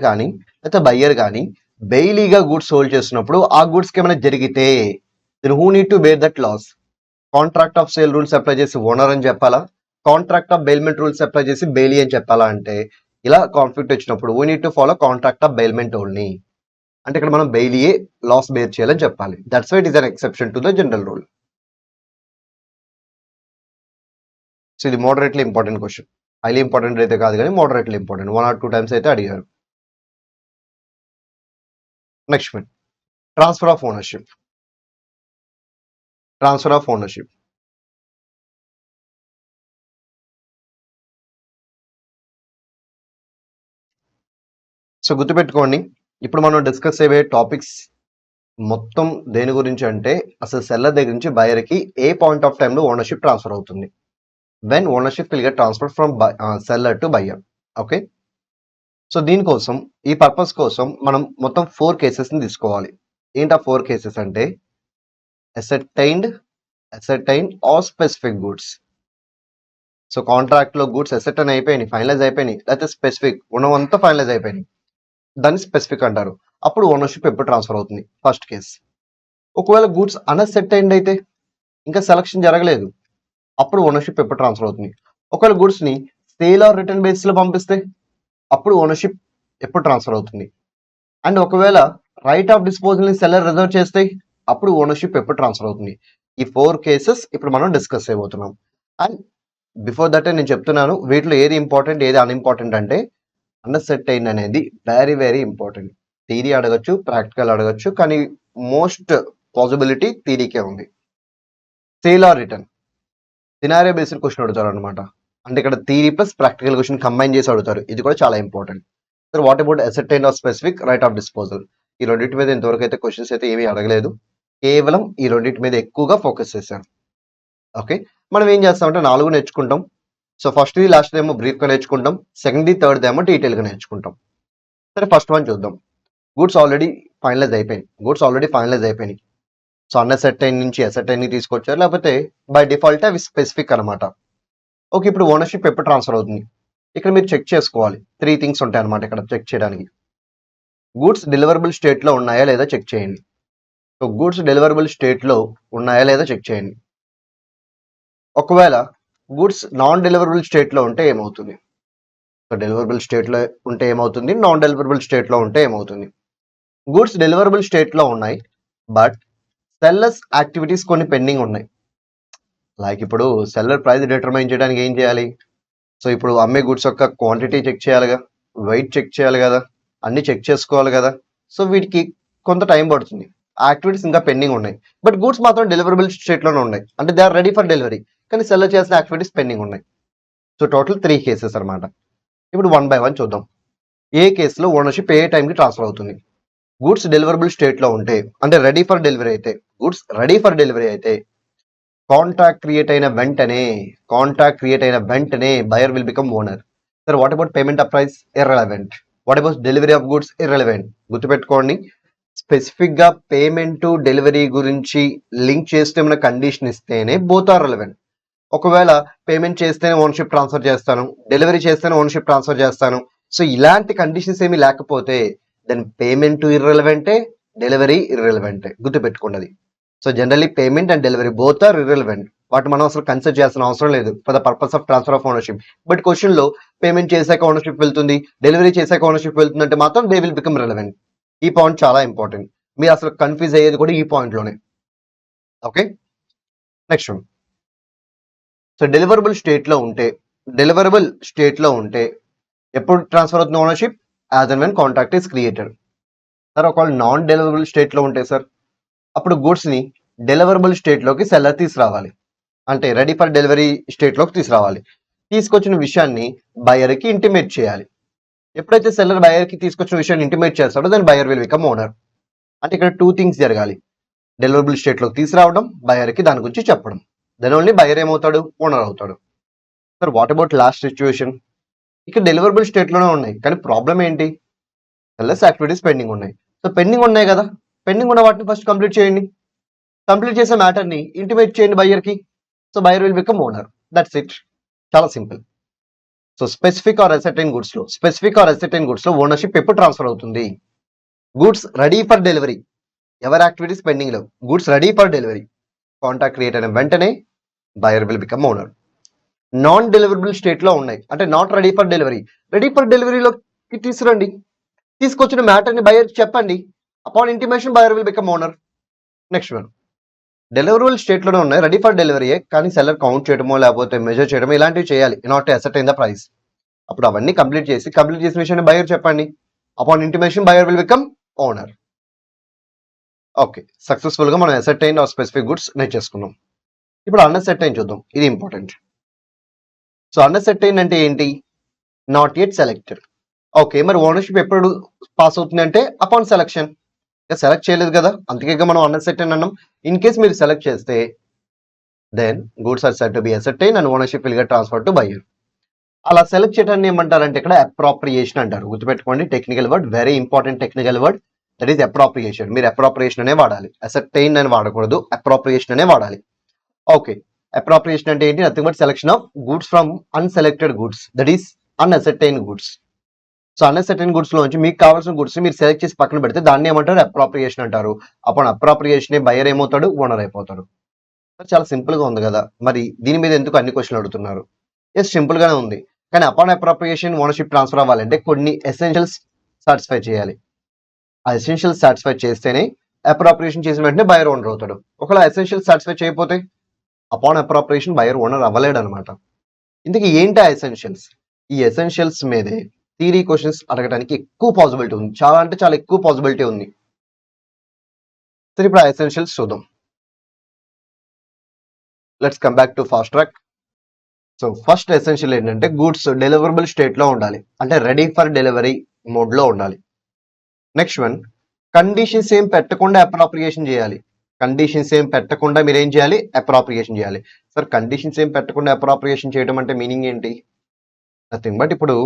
కానీ లేకపోతే బయ్యర్ కానీ బెయిలీగా గూడ్స్ హోల్డ్ చేస్తున్నప్పుడు ఆ గూడ్స్ కి ఏమైనా జరిగితే then who need to bear that loss? Contract of sale rules apply చేసి ఓనర్ అని చెప్పాలా, contract of bailment rules apply చేసి బెయిలీ అని చెప్పాలా? అంటే ఇలా కాన్ఫ్లిక్ట్ వచ్చినప్పుడు we need to follow contract of bailment only. అంటే ఇక్కడ మనం బెయిలీయే లాస్ బేర్ చేయాలని చెప్పాలి. That's why it is an exception to the general rule. So ఇది moderately important question, highly important అయితే కాదు కానీ మోడరేట్లీ ఇంపార్టెంట్, 1 or 2 times అయితే అడిగారు. Next one, transfer of ownership. Transfer of ownership so గుర్తుపెట్టుకోండి, ఇప్పుడు మనం డిస్కస్ అయ్యే టాపిక్స్ మొత్తం దేని గురించి అంటే అసలు సెల్లర్ దగ్గర నుంచి బయర్కి ఏ పాయింట్ ఆఫ్ టైంలో ఓనర్షిప్ ట్రాన్స్ఫర్ అవుతుంది, when ownership will get transfer from seller to buyer. Okay, so దీనికోసం ఈ పర్పస్ కోసం మనం మొత్తం 4 కేసెస్ని తీసుకోవాలి. ఏంటి ఆ 4 కేసెస్ అంటే ascertained, ascertain or specific goods. So కాంట్రాక్ట్లో గుడ్స్ అసెర్టైన్ అయిపోయినాయి, ఫైనలైజ్ అయిపోయినాయి, లేకపోతే స్పెసిఫిక్ ఉన్నవంతా ఫైనలైజ్ అయిపోయినాయి, దాన్ని స్పెసిఫిక్ అంటారు. అప్పుడు ఓనర్షిప్ ఎప్పుడు ట్రాన్స్ఫర్ అవుతుంది, ఫస్ట్ కేస్. ఒకవేళ గూడ్స్ అన్అసెర్టైన్డ్ అయితే, ఇంకా సెలక్షన్ జరగలేదు, అప్పుడు ఓనర్షిప్ ఎప్పుడు ట్రాన్స్ఫర్ అవుతుంది. ఒకవేళ గూడ్స్ ని సేల్ ఆర్ రిటర్న్ బేసిస్ లో పంపిస్తే అప్పుడు ఓనర్షిప్ ఎప్పుడు ట్రాన్స్ఫర్ అవుతుంది. అండ్ ఒకవేళ రైట్ ఆఫ్ డిస్పోజల్ ని సెల్లర్ రిజర్వ్ చేస్తే అప్పుడు ఓనర్షిప్ ఎప్పుడు ట్రాన్స్ఫర్ అవుతుంది. ఈ 4 కేసెస్ ఇప్పుడు మనం డిస్కస్ చేయబోతున్నాం. అండ్ బిఫోర్ దట్ నేను చెప్తున్నాను, వీటిలో ఏది ఇంపార్టెంట్ ఏది అన్ఇంపార్టెంట్ అంటే అన్అసెర్టైన్ అనేది వెరీ వెరీ ఇంపార్టెంట్. థియరీ అడగచ్చు, ప్రాక్టికల్ అడగచ్చు, కానీ మోస్ట్ పాసిబిలిటీ థియరీకే ఉంది. Sale or return scenario based question అడుగుతారు అనమాట, అంటే ఇక్కడ theory plus practical question combine చేసి అడుగుతారు, ఇది కూడా చాలా important. Sir what about ascertain or specific, right of disposal, ఈ రెండింటి మీద ఇంతవరకు అయితే క్వశ్చన్స్ అయితే ఏమీ అడగలేదు, కేవలం ఈ రెండింటి మీద ఎక్కువగా ఫోకస్ చేశాను. ఓకే, మనం ఏం చేస్తామంటే 4 నేర్చుకుంటాం. సో ఫస్ట్ ది లాస్ట్ ఏమో బ్రీఫ్ గా నేర్చుకుంటాం, సెకండ్ ది థర్డ్ ఏమో డీటెయిల్ గా నేర్చుకుంటాం. సరే ఫస్ట్ వన్ చూద్దాం. గూడ్స్ ఆల్రెడీ ఫైనలైజ్ అయిపోయినాయి, సో అన్అసెర్టైన్ నుంచి అసెర్టైన్ ని తీసుకొచ్చారు, లేకపోతే బై డిఫాల్ట్ అవి స్పెసిఫిక్ అనమాట. ఓకే, ఇప్పుడు ఓనర్షిప్ ఎప్పుడు ట్రాన్స్ఫర్ అవుతుంది, ఇక్కడ మీరు చెక్ చేసుకోవాలి. 3 థింగ్స్ ఉంటాయి అనమాట ఇక్కడ చెక్ చేయడానికి. గూడ్స్ డెలివరబుల్ స్టేట్ లో ఉన్నాయా లేదా చెక్ చేయండి. సో గూడ్స్ డెలివరబుల్ స్టేట్ లో ఉన్నాయా లేదా చెక్ చేయండి. ఒకవేళ గూడ్స్ నాన్ డెలివరబుల్ స్టేట్ లో ఉంటే ఏమవుతుంది, సో డెలివరబుల్ స్టేట్ లో ఉంటే ఏమవుతుంది, నాన్ డెలివరబుల్ స్టేట్ లో ఉంటే ఏమవుతుంది. గూడ్స్ డెలివరబుల్ స్టేట్ లో ఉన్నాయి, బట్ సెల్లర్స్ యాక్టివిటీస్ కొన్ని పెండింగ్ ఉన్నాయి. లైక్ ఇప్పుడు సెల్లర్ ప్రైస్ డిటర్మైన్ చేయడానికి ఏం చేయాలి, సో ఇప్పుడు అమ్మే గుడ్స్ యొక్క క్వాంటిటీ చెక్ చేయాలిగా, వెయిట్ చెక్ చేయాలి కదా, అన్ని చెక్ చేసుకోవాలి కదా. సో వీటికి కొంత టైం పడుతుంది, ఆ యాక్టివిటీస్ ఇంకా పెండింగ్ ఉన్నాయి. బట్ గూడ్స్ మాత్రం డెలివరబుల్ స్టేట్లోనే ఉన్నాయి, అంటే they are ready for delivery, కానీ సెల్లర్ చేసిన యాక్టివిటీస్ పెండింగ్ ఉన్నాయి. సో టోటల్ 3 కేసెస్ అనమాట. ఇప్పుడు 1 by 1 చూద్దాం. ఏ కేసులో ఓనర్షిప్ ఏ టైంకి ట్రాన్స్ఫర్ అవుతుంది. గూడ్స్ డెలివరబుల్ స్టేట్లో ఉంటే, అంటే రెడీ ఫర్ డెలివరీ అయితే, గూడ్స్ రెడీ ఫర్ డెలివరీ అయితే కాంట్రాక్ట్ క్రియేట్ అయిన వెంటనే buyer will become owner. Sir what about payment of price, irrelevant. What about delivery of goods, irrelevant. గుర్తుపెట్టుకోండి, స్పెసిఫిక్ గా పేమెంట్ టు డెలివరీ గురించి లింక్ చేస్తే మన condition ఇస్తేనే బోత్ ఆర్ రెలవెంట్. ఒకవేళ పేమెంట్ చేస్తేనే ఓనర్షిప్ ట్రాన్స్ఫర్ చేస్తాను, డెలివరీ చేస్తేనే ఓనర్షిప్ ట్రాన్స్ఫర్ చేస్తాను, సో ఇలాంటి కండిషన్స్ ఏమి లేకపోతే దెన్ పేమెంట్ ఇర్రెలవెంటే, డెలివరీ ఇర్రెలవెంటే. గుర్తుపెట్టుకోండి అది. So generally payment and delivery both are irrelevant, వాటి మనం అసలు కన్సిడర్ చేయాల్సిన అవసరం లేదు for the purpose of transfer of ownership. But question లో పేమెంట్ చేశాక ఓనర్షిప్ వెళ్తుంది, డెలివరీ చేశాక ఓనర్షిప్ వెళ్తుంది అంటే మాత్రం దే విల్ బికమ్ రెలవెంట్. ఈ పాయింట్ చాలా ఇంపార్టెంట్, మీరు అసలు కన్ఫ్యూజ్ అయ్యేది కూడా ఈ పాయింట్ లోనే. Okay, next one. So deliverable state లో ఉంటే ఎప్పుడు ట్రాన్స్ఫర్ అవుతుంది ownership, as and when contract is created. Sir ఒకవేళ నాన్ డెలివరబుల్ స్టేట్ లో ఉంటే సార్, అప్పుడు గూడ్స్ ని డెలివరబుల్ స్టేట్ లోకి సెల్లర్ తీసుకురావాలి, అంటే రెడీ ఫర్ డెలివరీ స్టేట్ లోకి తీసుకురావాలి. తీసుకొచ్చిన విషయాన్ని బయర్ కి ఇంటిమేట్ చేయాలి. ఎప్పుడైతే సెల్లర్ బయర్ కి తీసుకొచ్చిన విషయాన్ని ఇంటిమేట్ చేస్తాడో దాని బయర్ విల్ బికమ్ ఓనర్. అంటే ఇక్కడ 2 థింగ్స్ జరగాలి, డెలివరబుల్ స్టేట్ లోకి తీసుకురావడం, బయర్ కి దాని గురించి చెప్పడం, దెన్ ఓన్లీ బయర్ ఏమవుతాడు, ఓనర్ అవుతాడు. Sir what about last situation, ఇక్కడ డెలివరబుల్ స్టేట్ లోనే ఉన్నాయి, కానీ ప్రాబ్లం ఏంటి, సెల్లర్స్ యాక్టివిటీస్ పెండింగ్ ఉన్నాయి. సో పెండింగ్ ఉన్నాయి కదా, పెండింగ్ ఉన్న వాటిని ఫస్ట్ కంప్లీట్ చేయండి, కంప్లీట్ చేసే మ్యాటర్ ని ఇంటిమేట్ చేయండి బయర్ కి, so buyer will become owner. That's it, చాలా simple. So specific or ascertain goods లో ఓనర్షిప్ ఎప్పుడు ట్రాన్స్ఫర్ అవుతుంది, గూడ్స్ రెడీ ఫర్ డెలివరీ, ఎవరి యాక్టివిటీస్ పెండింగ్ లో, goods ready for delivery, contract create అయిన వెంటనే buyer will become owner. Non deliverable state లో ఉన్నాయి, అంటే నాట్ రెడీ ఫర్ డెలివరీలోకి తీసుకురండి, తీసుకొచ్చిన మ్యాటర్ ని బయర్ చెప్పండి, upon intimation buyer will become owner. Next one. Deliverable స్టేట్లోనే ఉన్నాయి, రెడీ ఫర్ డెలివరీయే, కానీ సెల్లర్ కౌంట్ చేయడమో లేకపోతే మెజర్ చేయడమో ఇలాంటివి చేయాలి in order to ascertain the price. అప్పుడు అవన్నీ కంప్లీట్ చేసిన విషయాన్ని బయర్ చెప్పండి. Upon intimation buyer will become owner. Okay, సక్సెస్ఫుల్గా మనం అసర్టైన్ ఆర్ స్పెసిఫిక్ గుడ్స్ నేర్చేసుకున్నాం. ఇప్పుడు అన్అసర్టైన్ చూద్దాం, ఇది ఇంపార్టెంట్. సో అన్అసర్టైన్ అంటే ఏంటి? Not yet selected. ఓకే, మరి ఓనర్షిప్ ఎప్పుడు పాస్ అవుతుంది అంటే అపాన్ సెలెక్షన్. సెలెక్ట్ చేయలేదు కదా, అందుకే మనం అన్అసర్టైన్ అన్నాం. ఇన్ కేస్ మీరు సెలెక్ట్ చేస్తే then goods are said to be ascertain and ownership will get transfer to buyer. అలా సెలెక్ట్ చేయడాన్ని ఏమంటారంటే ఇక్కడ అప్రాప్రియేషన్ అంటారు. గుర్తుపెట్టుకోండి, technical word, very important technical word, that is appropriation. మీరు అప్రాప్రియేషన్ అనే వాడాలి, అసర్టైన్ అని వాడకూడదు, అప్రాప్రియేషన్ అనే వాడాలి. ఓకే, అప్రాప్రియేషన్ అంటే ఏంటి? Nothing but selection of goods from unselected goods, that is unascertain goods. So unascertain goods లోంచి మీకు కావాల్సిన గూడ్స్ మీరు సెలెక్ట్ చేసి పక్కన పెడితే దాన్ని ఏమంటారు? అప్రాప్రియేషన్ అంటారు. అప్పుడు అప్రాప్రియేషన్ బయర్ ఏమవుతాడు? ఓనర్ అయిపోతాడు. చాలా సింపుల్ గా ఉంది కదా, మరి దీని మీద ఎందుకు అన్ని క్వశ్చన్లు అడుగుతున్నారు? ఎస్, సింపుల్ గానే ఉంది, కానీ అపాన్ అప్రాప్రియేషన్ ఓనర్షిప్ ట్రాన్స్ఫర్ అవ్వాలంటే కొన్ని ఎసెన్షియల్స్ సాటిస్ఫై చేయాలి. ఆ ఎసెన్షియల్స్ సాటిస్ఫై చేస్తేనే అప్రాప్రియేషన్ చేసిన వెంటనే బయర్ ఓనర్ అవుతాడు. ఒకవేళ ఎసెన్షియల్స్ సాటిస్ఫై చేయకపోతే అపాన్ అప్రాప్రియేషన్ బయర్ ఓనర్ అవ్వలేడు అనమాట. ఇందుకు ఏంటి ఆ ఎసెన్షియల్స్? ఈ ఎసెన్షియల్స్ మీదే థియరీ క్వశ్చన్స్ అడగడానికి ఎక్కువ పాసిబిలిటీ ఉంది, చాలా అంటే చాలా ఎక్కువ పాసిబిలిటీ ఉంది. సరే, ఇప్పుడు ఆ ఎసెన్షియల్స్ చూద్దాం. Let's come back to fast track. So first essential ఏంటంటే గూడ్స్ డెలివరబుల్ స్టేట్ లో ఉండాలి, అంటే రెడీ ఫర్ డెలివరీ మోడ్ లో ఉండాలి. నెక్స్ట్ వన్, కండిషన్స్ ఏం పెట్టకుండా అప్రాప్రియేషన్ చేయాలి. కండిషన్స్ ఏం పెట్టకుండా మీరు ఏం చేయాలి? అప్రాప్రియేషన్ చేయాలి. సార్, కండిషన్స్ ఏం పెట్టకుండా అప్రాప్రియేషన్ చేయడం అంటే మీనింగ్ ఏంటి? నథింగ్ బట్ ఇప్పుడు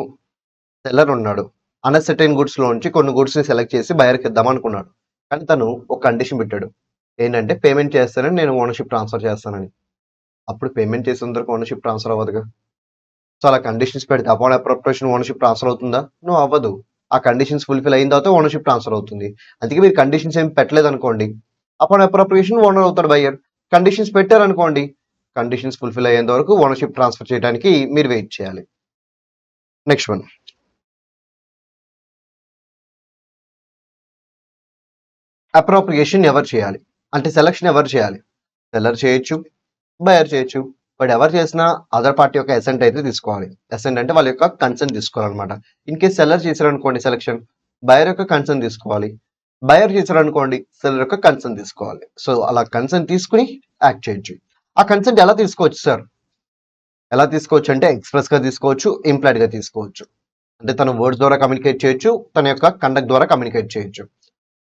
సెల్లర్ ఉన్నాడు, అన్అసర్టైన్ గుడ్స్ లోంచి కొన్ని గుడ్స్ ని సెలెక్ట్ చేసి బయర్కి ఇద్దాం అనుకున్నాడు, కానీ తను ఒక కండిషన్ పెట్టాడు, ఏంటంటే పేమెంట్ చేస్తానని, నేను ఓనర్షిప్ ట్రాన్స్ఫర్ చేస్తానని. అప్పుడు పేమెంట్ చేసిన తర్వాత ఓనర్షిప్ ట్రాన్స్ఫర్ అవ్వదుగా. సో అలా కండిషన్స్ పెడితే అపాన్ అప్రాప్రియేషన్ ఓనర్షిప్ ట్రాన్స్ఫర్ అవుతుందా? నో, అవ్వదు. ఆ కండిషన్స్ ఫుల్ఫిల్ అయిన తర్వాత ఓనర్షిప్ ట్రాన్స్ఫర్ అవుతుంది. అందుకే మీరు కండిషన్స్ ఏం పెట్టలేదు అనుకోండి, అపాన్ అప్రాప్రియేషన్ ఓనర్ అవుతాడు బయ్యర్. కండిషన్స్ పెట్టారనుకోండి, కండిషన్స్ ఫుల్ఫిల్ అయ్యేంత వరకు ఓనర్షిప్ ట్రాన్స్ఫర్ చేయడానికి మీరు వెయిట్ చేయాలి. నెక్స్ట్ వన్, అప్రాప్రియేషన్ ఎవరు చేయాలి అంటే సెలక్షన్ ఎవరు చేయాలి? సెల్లర్ చేయొచ్చు, బయర్ చేయొచ్చు, బట్ ఎవరు చేసినా అదర్ పార్టీ యొక్క అసెంట్ అయితే తీసుకోవాలి. అసెంట్ అంటే వాళ్ళ యొక్క కన్సర్న్ తీసుకోవాలన్నమాట. ఇన్ కేస్ సెల్లర్ చేశారనుకోండి సెలక్షన్, బయర్ యొక్క కన్సర్న్ తీసుకోవాలి. బయర్ చేశారనుకోండి, సెల్లర్ యొక్క కన్సర్న్ తీసుకోవాలి. సో అలా కన్సర్న్ తీసుకుని యాక్ట్ చేయొచ్చు. ఆ కన్సెంట్ ఎలా తీసుకోవచ్చు సార్? ఎలా తీసుకోవచ్చు అంటే ఎక్స్ప్రెస్ గా తీసుకోవచ్చు, ఇంప్లాయిడ్ గా తీసుకోవచ్చు. అంటే తన వర్డ్స్ ద్వారా కమ్యూనికేట్ చేయొచ్చు, తన యొక్క కండక్ట్ ద్వారా కమ్యూనికేట్ చేయొచ్చు.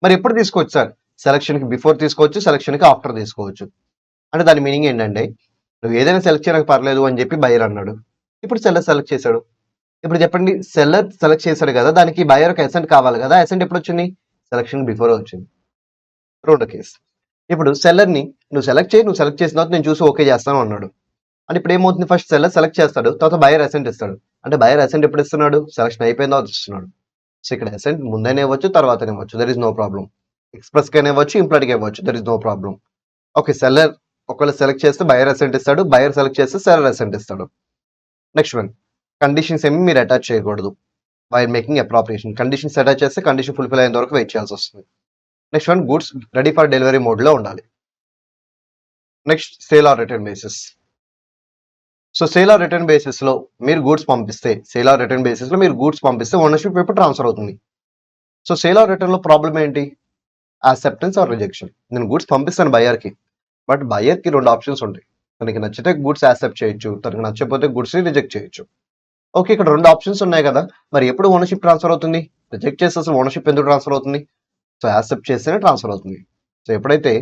మరి ఎప్పుడు తీసుకోవచ్చు సార్? సెలక్షన్ కి బిఫోర్ తీసుకోవచ్చు, సెలక్షన్ కి ఆఫ్టర్ తీసుకోవచ్చు. అంటే దాని మీనింగ్ ఏంటంటే, నువ్వు ఏదైనా సెలెక్ట్ చేయడానికి పర్లేదు అని చెప్పి బయర్ అన్నాడు, ఇప్పుడు సెల్లర్ సెలెక్ట్ చేశాడు. ఇప్పుడు చెప్పండి, సెల్లర్ సెలెక్ట్ చేశాడు కదా, దానికి బయర్ ఒక అసెంట్ కావాలి కదా, అసెంట్ ఎప్పుడు వచ్చింది? సెలక్షన్ బిఫోర్ వచ్చింది. రెండో కేసు, ఇప్పుడు సెల్లర్ని నువ్వు సెలెక్ట్ చేసిన తర్వాత నేను చూసి ఓకే చేస్తాను అన్నాడు. అంటే ఇప్పుడు ఏమవుతుంది? ఫస్ట్ సెల్లర్ సెలెక్ట్ చేస్తాడు, తర్వాత బయర్ అసెంట్ ఇస్తాడు. అంటే బయర్ అసెంట్ ఎప్పుడు ఇస్తున్నాడు? సెలక్షన్ అయిపోయిన తర్వాత ఇస్తున్నాడు. సో ఇక్కడ అసెంట్ ముందైనా ఇవ్వచ్చు, తర్వాతనే ఇవ్వచ్చు, there is no problem. Express గా ఇవ్వచ్చు, ఇంప్లాయిడ్ గా ఇవ్వచ్చు, there is no problem. Okay, seller ఒకవేళ సెలెక్ట్ చేస్తే బయర్ అసెంట్ ఇస్తాడు, బయర్ సెలెక్ట్ చేస్తే సెల్లర్ అసెంట్ ఇస్తాడు. నెక్స్ట్ వన్, కండిషన్స్ ఏమి మీరు అటాచ్ చేయకూడదు while making appropriation. Conditions attach చేస్తే కండిషన్ ఫుల్ఫిల్ అయ్యేంత వరకు వెయిట్ చేయాల్సి వస్తుంది. Next one, goods ready for delivery mode లో ఉండాలి. Next, sale or return basis. So sale or return basis లో మీరు గూడ్స్ పంపిస్తే, ఓనర్షిప్ ఎప్పుడు ట్రాన్స్ఫర్ అవుతుంది? సో సేల్ ఆర్ రిటర్న్ లో ప్రాబ్లం ఏంటి? Acceptance or rejection. నేను గూడ్స్ పంపిస్తాను బయర్కి, బట్ బయర్కి రెండు ఆప్షన్స్ ఉంటాయి. తనకి నచ్చితే గూడ్స్ యాక్సెప్ట్ చేయొచ్చు, తనకి నచ్చకపోతే గూడ్స్ ని రిజెక్ట్ చేయొచ్చు. ఓకే, ఇక్కడ రెండు ఆప్షన్స్ ఉన్నాయి కదా, మరి ఎప్పుడు ఓనర్షిప్ ట్రాన్స్ఫర్ అవుతుంది? రిజెక్ట్ చేస్తే అసలు ఓనర్షిప్ ఎందుకు ట్రాన్స్ఫర్ అవుతుంది? సో యాక్సెప్ట్ చేస్తేనే ట్రాన్స్ఫర్ అవుతుంది. సో ఎప్పుడైతే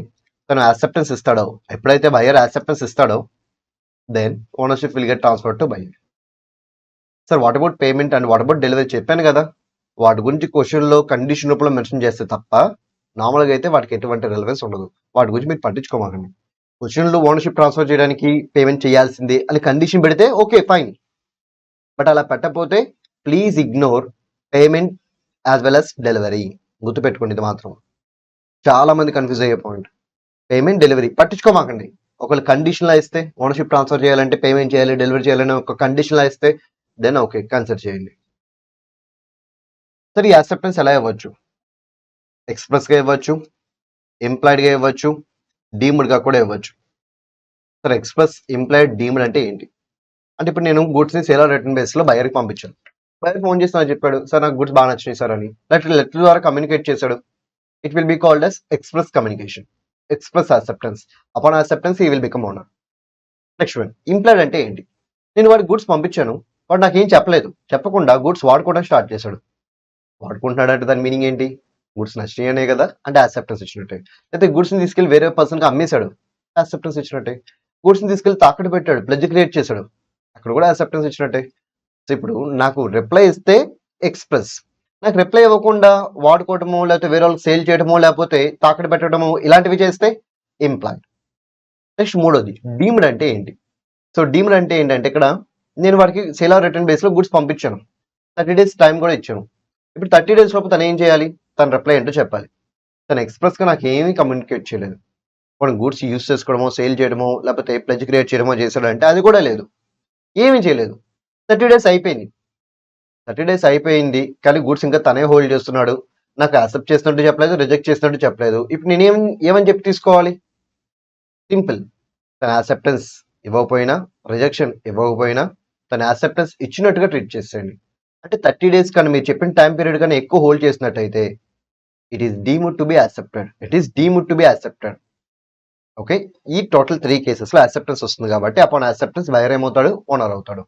తను యాక్సెప్టెన్స్ ఇస్తాడో, ఎప్పుడైతే బయర్ యాక్సెప్టెన్స్ ఇస్తాడో, then ownership will get transfer to buyer. Sir, what about payment and what about delivery చెప్పాను కదా, వాటి గురించి క్వశ్చన్ లో కండిషన్ రూపంలో మెన్షన్ చేస్తే తప్ప నార్మల్గా అయితే వాటికి ఎటువంటి రిలవెన్స్ ఉండదు. వాటి గురించి మీరు పట్టించుకోమాకండి. క్వశ్చన్లో ఓనర్షిప్ ట్రాన్స్ఫర్ చేయడానికి పేమెంట్ చేయాల్సిందే అని కండిషన్ పెడితే ఓకే ఫైన్, బట్ అలా పెట్టకపోతే please ignore payment as well as delivery. గుర్తుపెట్టుకోండి, ఇది మాత్రం చాలా మంది కన్ఫ్యూజ్ అయ్యే పాయింట్. Payment, delivery పట్టించుకోమాకండి. ఒకవేళ కండిషన్లా ఇస్తే ఓనర్షిప్ ట్రాన్స్ఫర్ చేయాలంటే పేమెంట్ చేయాలి, డెలివరీ చేయాలని ఒక కండిషన్లా ఇస్తే దెన్ ఓకే కన్సిడర్ చేయండి. సరే, ఈ యాక్సెప్టెన్స్ ఎలా ఇవ్వచ్చు? ఎక్స్ప్రెస్ గా ఇవ్వచ్చు, ఇంప్లాయిడ్ గా ఇవ్వచ్చు, డీమ్డ్గా కూడా ఇవ్వచ్చు. సార్ ఎక్స్ప్రెస్ ఇంప్లాయిడ్ డీమ్డ్ అంటే ఏంటి అంటే ఇప్పుడు నేను గూడ్స్ని సేలర్ రిటర్న్ బేస్లో బయర్కి పంపించాను. బయర్ ఫోన్ చేసి నాకు చెప్పాడు సార్ నాకు గుడ్స్ బాగా నచ్చినాయి సార్ అని లెటర్ ద్వారా కమ్యూనికేట్ చేశాడు. It will be called as express communication, express acceptance. Upon acceptance he will become owner. Next one implied అంటే ఏంటి, నేను వాడికి గుడ్స్ పంపించాను, వాడు నాకేం చెప్పలేదు, చెప్పకుండా గుడ్స్ వాడుకోవడం స్టార్ట్ చేశాడు. వాడుకుంటున్నాడు అంటే దాని మీనింగ్ ఏంటి, గుడ్స్ నచ్చినాయనే కదా, అంటే యాక్సెప్టెన్స్ ఇచ్చినట్టే. లేకపోతే గుడ్స్ని తీసుకెళ్లి వేరే పర్సన్కి అమ్మేశాడు, యాక్సెప్టెన్స్ ఇచ్చినట్టే. గుడ్స్ని తీసుకెళ్లి తాకట్టు పెట్టాడు, ప్లెడ్జ్ క్రియేట్ చేశాడు, అక్కడ కూడా యాక్సెప్టెన్స్ ఇచ్చినట్టే. సో ఇప్పుడు నాకు రిప్లై ఇస్తే ఎక్స్ప్రెస్, నాకు రిప్లై ఇవ్వకుండా వాడుకోవటము లేకపోతే వేరే వాళ్ళకి సేల్ చేయడమో లేకపోతే తాకట్టు పెట్టడము ఇలాంటివి చేస్తే ఇంప్లాయిడ్. నెక్స్ట్ మూడోది డీమ్డ్ అంటే ఏంటి. సో డీమ్డ్ అంటే ఏంటంటే ఇక్కడ నేను వాడికి సేల్ ఆర్ రిటర్న్ బేస్లో గుడ్స్ పంపించాను, 30 days టైం కూడా ఇచ్చాను. ఇప్పుడు 30 days లోపు తను ఏం చేయాలి, తన రిప్లై ఏంటో చెప్పాలి. తను ఎక్స్ప్రెస్గా నాకు ఏమీ కమ్యూనికేట్ చేయలేదు. మనం గూడ్స్ యూస్ చేసుకోవడమో సేల్ చేయడమో లేకపోతే ప్లెడ్జ్ క్రియేట్ చేయడమో చేశాడు అంటే అది కూడా లేదు, ఏమీ చేయలేదు. 30 days అయిపోయింది, 30 days అయిపోయింది కానీ గూడ్స్ ఇంకా తనే హోల్డ్ చేస్తున్నాడు, నాకు యాక్సెప్ట్ చేసినట్టు చెప్పలేదు, రిజెక్ట్ చేసినట్టు చెప్పలేదు. ఇప్పుడు నేను ఏమని చెప్పి తీసుకోవాలి, సింపుల్, తన యాక్సెప్టెన్స్ ఇవ్వకపోయినా రిజెక్షన్ ఇవ్వకపోయినా తన యాక్సెప్టెన్స్ ఇచ్చినట్టుగా ట్రీట్ చేసేయండి. అంటే 30 days కానీ మీరు చెప్పిన టైం పీరియడ్ కానీ ఎక్కువ హోల్డ్ చేసినట్టయితే it is deemed to be accepted, it is deemed to be accepted. Okay, ఈ టోటల్ 3 కేసెస్లో యాక్సెప్టెన్స్ వస్తుంది కాబట్టి అపాన్ యాక్సెప్టెన్స్ బయర్ ఏమవుతాడు, ఓనర్ అవుతాడు.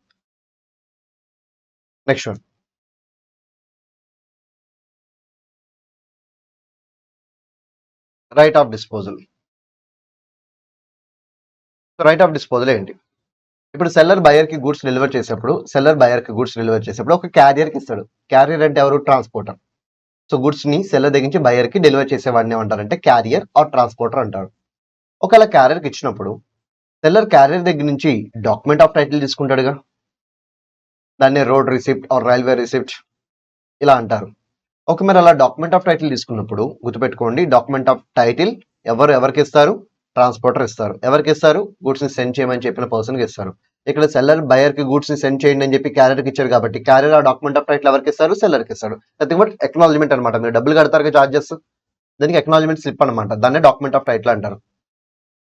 Next one right of disposal. Right of disposal ఏంటి, ఇప్పుడు సెల్లర్ బయర్కి గూడ్స్ డెలివర్ చేసేప్పుడు ఒక క్యారియర్కి ఇస్తాడు. క్యారియర్ అంటే ఎవరు, ట్రాన్స్పోర్టర్. సో గుడ్స్ని సెల్లర్ దగ్గర నుంచి బయర్కి డెలివర్ చేసేవాడిని ఏమంటారంటే క్యారియర్ ఆర్ ట్రాన్స్పోర్టర్ అంటారు. ఒకవేళ క్యారియర్కి ఇచ్చినప్పుడు సెల్లర్ క్యారియర్ దగ్గర నుంచి డాక్యుమెంట్ ఆఫ్ టైటిల్ తీసుకుంటాడుగా, దాన్ని road receipt or railway receipt ఇలా అంటారు. ఒక మీరు అలా డాక్యుమెంట్ ఆఫ్ టైటిల్ తీసుకున్నప్పుడు గుర్తుపెట్టుకోండి, డాక్యుమెంట్ ఆఫ్ టైటిల్ ఎవరికి ఇస్తారు, ట్రాన్స్పోర్టర్ ఇస్తారు. ఎవరికి ఇస్తారు, గూడ్స్ ని సెండ్ చేయమని చెప్పిన పర్సన్కి ఇస్తారు. ఇక్కడ సెల్లర్ బయర్ కి గూడ్స్ ని సెండ్ చేయండి అని చెప్పి క్యారియర్కి ఇచ్చారు కాబట్టి క్యారియర్ ఆ డాక్యుమెంట్ ఆఫ్ టైటిల్ ఎవరికి ఇస్తారు, సెల్లర్కి ఇస్తాడు. నథింగ్ బట్ ఎక్నాలజ్మెంట్ అనమాట, మీరు డబ్బులు కడతారు చార్జెస్, దానికి ఎక్నాలజ్మెంట్ స్లిప్ అనమాట, దాన్ని డాక్యుమెంట్ ఆఫ్ టైటిల్ అంటారు.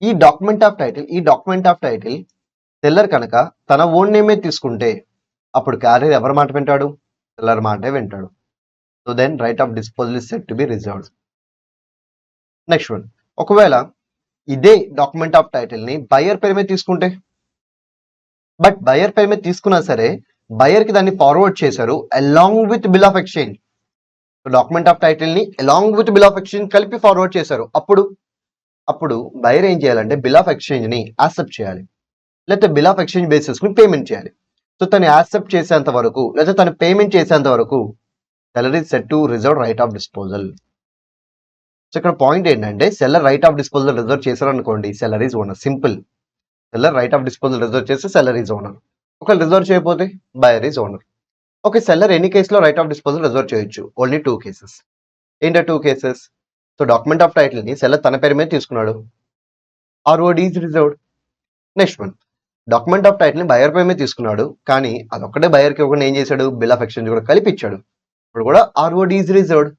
ఈ డాక్యుమెంట్ ఆఫ్ టైటిల్ సెల్లర్ కనుక తన ఓన్ నేమే తీసుకుంటే అప్పుడు క్యారియర్ ఎవరి మాట వింటాడు, సెల్లర్ మాటే వింటాడు. So then right of disposal is said to be reserved. Next one, ఒకవేళ ఇదే డాక్యుమెంట్ ఆఫ్ టైటిల్ ని బయర్ పేరు మీద తీసుకుంటే, బట్ బయర్ పేరు మీద తీసుకున్నా సరే బయర్ కి దాన్ని ఫార్వర్డ్ చేశారు along with bill of exchange. Document of title ని along with bill of exchange కలిపి ఫార్వర్డ్ చేశారు. అప్పుడు బయర్ ఏం చేయాలంటే బిల్ ఆఫ్ ఎక్స్చేంజ్ ని యాక్సెప్ట్ చేయాలి, లేకపోతే బిల్ ఆఫ్ ఎక్స్చేంజ్ బేసిస్ ని పేమెంట్ చేయాలి. సో తను యాక్సెప్ట్ చేసేంత వరకు లేదా తను పేమెంట్ చేసేంత వరకు seller is said to reserve right of disposal. So ఇక్కడ పాయింట్ ఏంటంటే seller right of disposal reserve చేశారు అనుకోండి, seller is owner. Simple, seller right of disposal reserve చేస్తే సెల్లర్ ఈజ్ ఓనర్. ఒకవేళ రిజర్వ్ చేయకపోతే buyer is owner. Okay, seller ఎన్ని కేసులో right of disposal reserve చేయొచ్చు, ఓన్లీ 2 cases. ఏంటో 2 cases? So document of title ని సెల్లర్ తన పేరు మీద తీసుకున్నాడు, ROD is reserved. Next one, document of title ని బయర్ పేరు మీద తీసుకున్నాడు కానీ అదొక్కటే బయర్కి ఇవ్వకుండా ఏం చేశాడు, బిల్ ఆఫ్ ఎక్స్చేంజ్ కూడా కలిపి ఇచ్చాడు, ఇప్పుడు కూడా ఆర్ఓడి ఈజ్ రిజర్వ్డ్.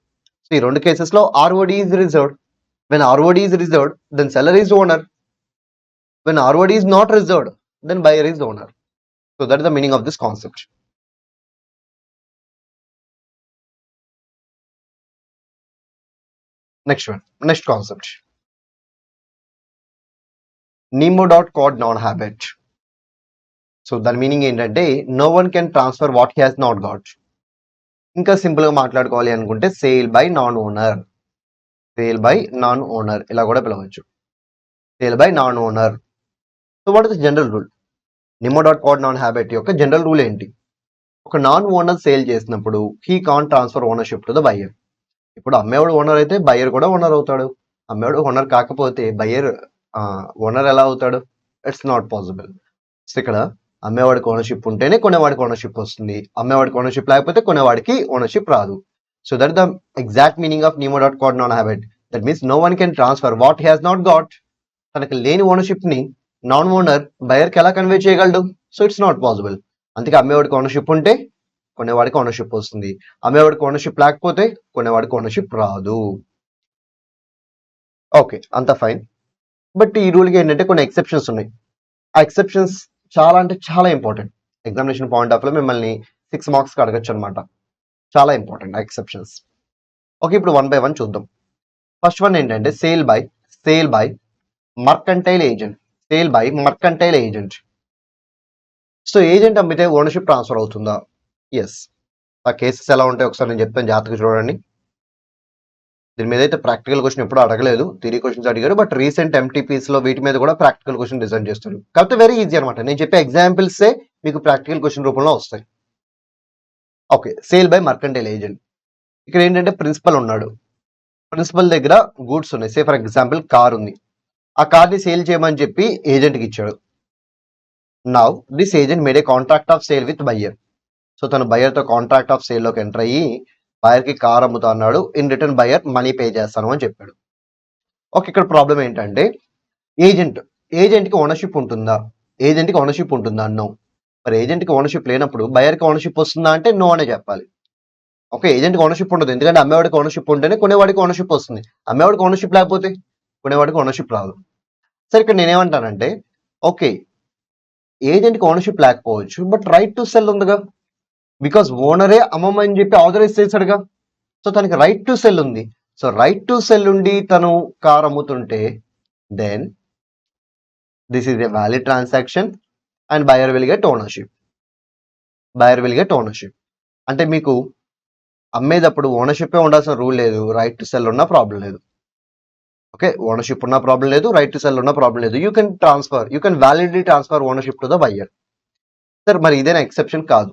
సో ఈ 2 కేసెస్లో ROD is reserved. When ROD is reserved then seller is owner. When ROD is not reserved then buyer is owner. So that is the meaning of this concept. Next concept, నిమో.కోడ్ నాన్ హ్యాబిట్. So దాని meaning ఏంటంటే no one can transfer what he has not got. ఇంకా simple గా మాట్లాడుకోవాలి అనుకుంటే sale by non owner, ఇలా కూడా పిలవచ్చు, sale by non owner. So what is the general rule, నిమో.కోడ్ నాన్ హ్యాబిట్ యొక్క జనరల్ రూల్ ఏంటి, ఒక నాన్ ఓనర్ సేల్ చేసినప్పుడు he can transfer ownership to the buyer. ఇప్పుడు అమ్మేవాడు ఓనర్ అయితే బయ్యర్ కూడా ఓనర్ అవుతాడు, అమ్మేవాడు ఓనర్ కాకపోతే బయ్యర్ ఓనర్ ఎలా అవుతాడు, ఇట్స్ నాట్ పాసిబుల్. సో ఇక్కడ అమ్మేవాడికి ఓనర్షిప్ ఉంటేనే కొనేవాడికి ఓనర్షిప్ వస్తుంది, అమ్మేవాడికి ఓనర్షిప్ లేకపోతే కొనేవాడికి ఓనర్షిప్ రాదు. So that the exact meaning of నిమో.కోడ్ నాన్ హ్యాబిట్. That means no one can transfer what he has not got. తనకి లేని ఓనర్షిప్ ని నాన్ ఓనర్ బయర్కి ఎలా కన్వే చేయగలడు, సో ఇట్స్ నాట్ పాసిబుల్. అందుకే అమ్మేవాడికి ఓనర్షిప్ ఉంటే కొనేవాడికి ఓనర్షిప్ వస్తుంది, అమ్మేవాడికి ఓనర్షిప్ లేకపోతే కొనేవాడికి ఓనర్షిప్ రాదు. ఓకే, అంత ఫైన్. బట్ ఈ రూల్కి ఏంటంటే కొన్ని ఎక్సెప్షన్స్ ఉన్నాయి. ఆ ఎక్సెప్షన్స్ చాలా అంటే చాలా ఇంపార్టెంట్. ఎగ్జామినేషన్ పాయింట్ ఆఫ్ లో మిమ్మల్ని 6 మార్క్స్కి అడగచ్చు అనమాట. చాలా ఇంపార్టెంట్ ఆ ఎక్సెప్షన్స్. ఓకే, ఇప్పుడు 1 by 1 చూద్దాం. ఫస్ట్ వన్ ఏంటంటే sale by mercantile agent. Sale by mercantile agent. So agent అమ్మితే ఓనర్షిప్ ట్రాన్స్ఫర్ అవుతుందా? ఎస్. ఆ కేసెస్ ఎలా ఉంటాయి ఒకసారి నేను చెప్తాను, జాగ్రత్తగా చూడండి. దీని మీద అయితే ప్రాక్టికల్ క్వశ్చన్ ఎప్పుడు అడగలేదు, థియరీ క్వశ్చన్స్ అడిగారు. బట్ రీసెంట్ ఎంటీపీస్ లో వీటి మీద కూడా ప్రాక్టికల్ క్వశ్చన్ డిజైన్ చేస్తారు. కాకపోతే వెరీ ఈజీ అనమాట. నేను చెప్పే ఎగ్జాంపుల్సే మీకు ప్రాక్టికల్ క్వశ్చన్ రూపంలో వస్తాయి. Okay, sale by mercantile agent. ఇక్కడ ఏంటంటే ప్రిన్సిపల్ ఉన్నాడు, ప్రిన్సిపల్ దగ్గర గూడ్స్ ఉన్నాయి. సే ఫర్ ఎగ్జాంపుల్ కార్ ఉంది. ఆ కార్ని సేల్ చేయమని చెప్పి ఏజెంట్కి ఇచ్చాడు. Now this agent made A contract of sale with buyer. So తను బయ్యర్తో కాంట్రాక్ట్ ఆఫ్ సేల్ లోకి ఎంటర్ అయ్యి బయర్కి కార్ అమ్ముతా అన్నాడు. In return buyer money pay చేస్తాను అని చెప్పాడు. ఓకే, ఇక్కడ ప్రాబ్లం ఏంటంటే ఏజెంట్కి ఓనర్షిప్ ఉంటుందా? ఏజెంట్కి ఓనర్షిప్ ఉంటుందా? నో. మరి ఏజెంట్కి ఓనర్షిప్ లేనప్పుడు బయర్కి ఓనర్షిప్ వస్తుందా అంటే నో అనే చెప్పాలి. ఓకే, ఏజెంట్కి ఓనర్షిప్ ఉండదు, ఎందుకంటే అమ్మేవాడికి ఓనర్షిప్ ఉంటేనే కొనేవాడికి ఓనర్షిప్ వస్తుంది. అమ్మేవాడికి ఓనర్షిప్ లేకపోతే కొనేవాడికి ఓనర్షిప్ రాదు. సరే, ఇక్కడ నేనేమంటానంటే ఓకే, ఏజెంట్కి ఓనర్షిప్ లేకపోవచ్చు, బట్ రైట్ టు సెల్ ఉందిగా. బికాస్ ఓనరే అమ్మమని చెప్పి ఆథరైజ్ చేశాడుగా. సో తనకి రైట్ టు సెల్ ఉంది. సో రైట్ టు సెల్ ఉండి తను కార్ అమ్ముతుంటే then this is a valid transaction and buyer will get ownership. అంటే మీకు అమ్మేటప్పుడు ఓనర్షిప్ ఉండాల్సిన రూల్ లేదు, రైట్ టు సెల్ ఉన్న ప్రాబ్లం లేదు. ఓకే, ఓనర్షిప్ ఉన్న ప్రాబ్లం లేదు, రైట్ టు సెల్ ఉన్న ప్రాబ్లం లేదు. You can validly transfer ownership to the buyer. Sir మరి ఇదేనా ఎక్సెప్షన్? కాదు,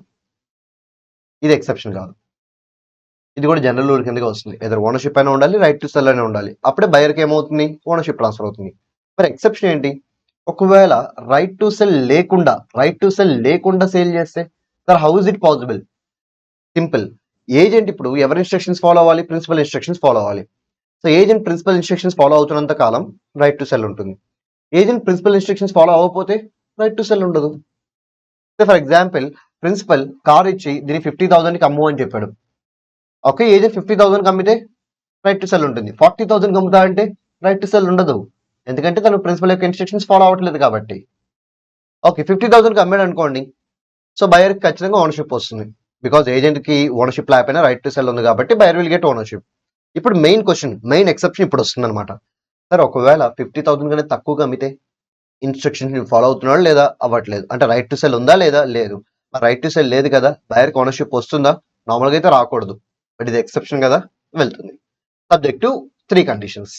ఇది ఎక్సెప్షన్ కాదు. ఇది కూడా జనరల్ రూల్ కిందకి వస్తుంది. ఏదైనా ఓనర్షిప్ అయినా ఉండాలి, రైట్ టు సెల్ అయినా ఉండాలి. అప్పుడే బయర్కి ఏమవుతుంది? ఓనర్షిప్ ట్రాన్స్ఫర్ అవుతుంది. మరి ఎక్సెప్షన్ ఏంటి? ఒకవేళ రైట్ టు సెల్ లేకుండా సేల్ చేస్తే sir how is it possible? Simple. Agent ఇప్పుడు ఎవరి ఇన్స్ట్రక్షన్స్ ఫాలో అవ్వాలి? ప్రిన్సిపల్ ఇన్స్ట్రక్షన్స్ ఫాలో అవ్వాలి. So agent principal instructions follow అవుతున్నంత కాలం రైట్ టు సెల్ ఉంటుంది. ఏజెంట్ ప్రిన్సిపల్ ఇన్స్ట్రక్షన్స్ ఫాలో అవ్వకపోతే రైట్ టు సెల్ ఉండదు. ఫర్ ఎగ్జాంపుల్, ప్రిన్సిపల్ కార్ ఇచ్చి దీన్ని 50,000కి అమ్ము అని చెప్పాడు. ఓకే, ఏజెంట్ 50,000కి అమ్మితే రైట్ టు సెల్ ఉంటుంది. 40,000కి అమ్ముతా అంటే రైట్ టు సెల్ ఉండదు, ఎందుకంటే తను ప్రిన్సిపల్ యొక్క ఇన్స్ట్రక్షన్స్ ఫాలో అవ్వట్లేదు కాబట్టి. ఓకే, 50,000కి అమ్మాడు అనుకోండి, సో బయర్కి ఖచ్చితంగా ఓనర్షిప్ వస్తుంది. బికాజ్ ఏజెంట్కి ఓనర్షిప్ లేకపోయినా రైట్ టు సెల్ ఉంది కాబట్టి బయర్ విల్ గెట్ ఓనర్షిప్. ఇప్పుడు మెయిన్ ఎక్సెప్షన్ ఇప్పుడు వస్తుంది అనమాట. సార్ ఒకవేళ 50,000 కన్నా తక్కువగా అమ్మితే ఇన్స్ట్రక్షన్స్ ఫాలో అవుతున్నాడు లేదా అవ్వట్లేదు, అంటే రైట్ టు సెల్ ఉందా లేదా? లేదు. రైట్ టు సెల్ లేదు కదా, బయర్కి ఓనర్షిప్ వస్తుందా? నార్మల్గా అయితే రాకూడదు, బట్ ఇది ఎక్సెప్షన్ కదా, వెళ్తుంది. Subject to 3 conditions.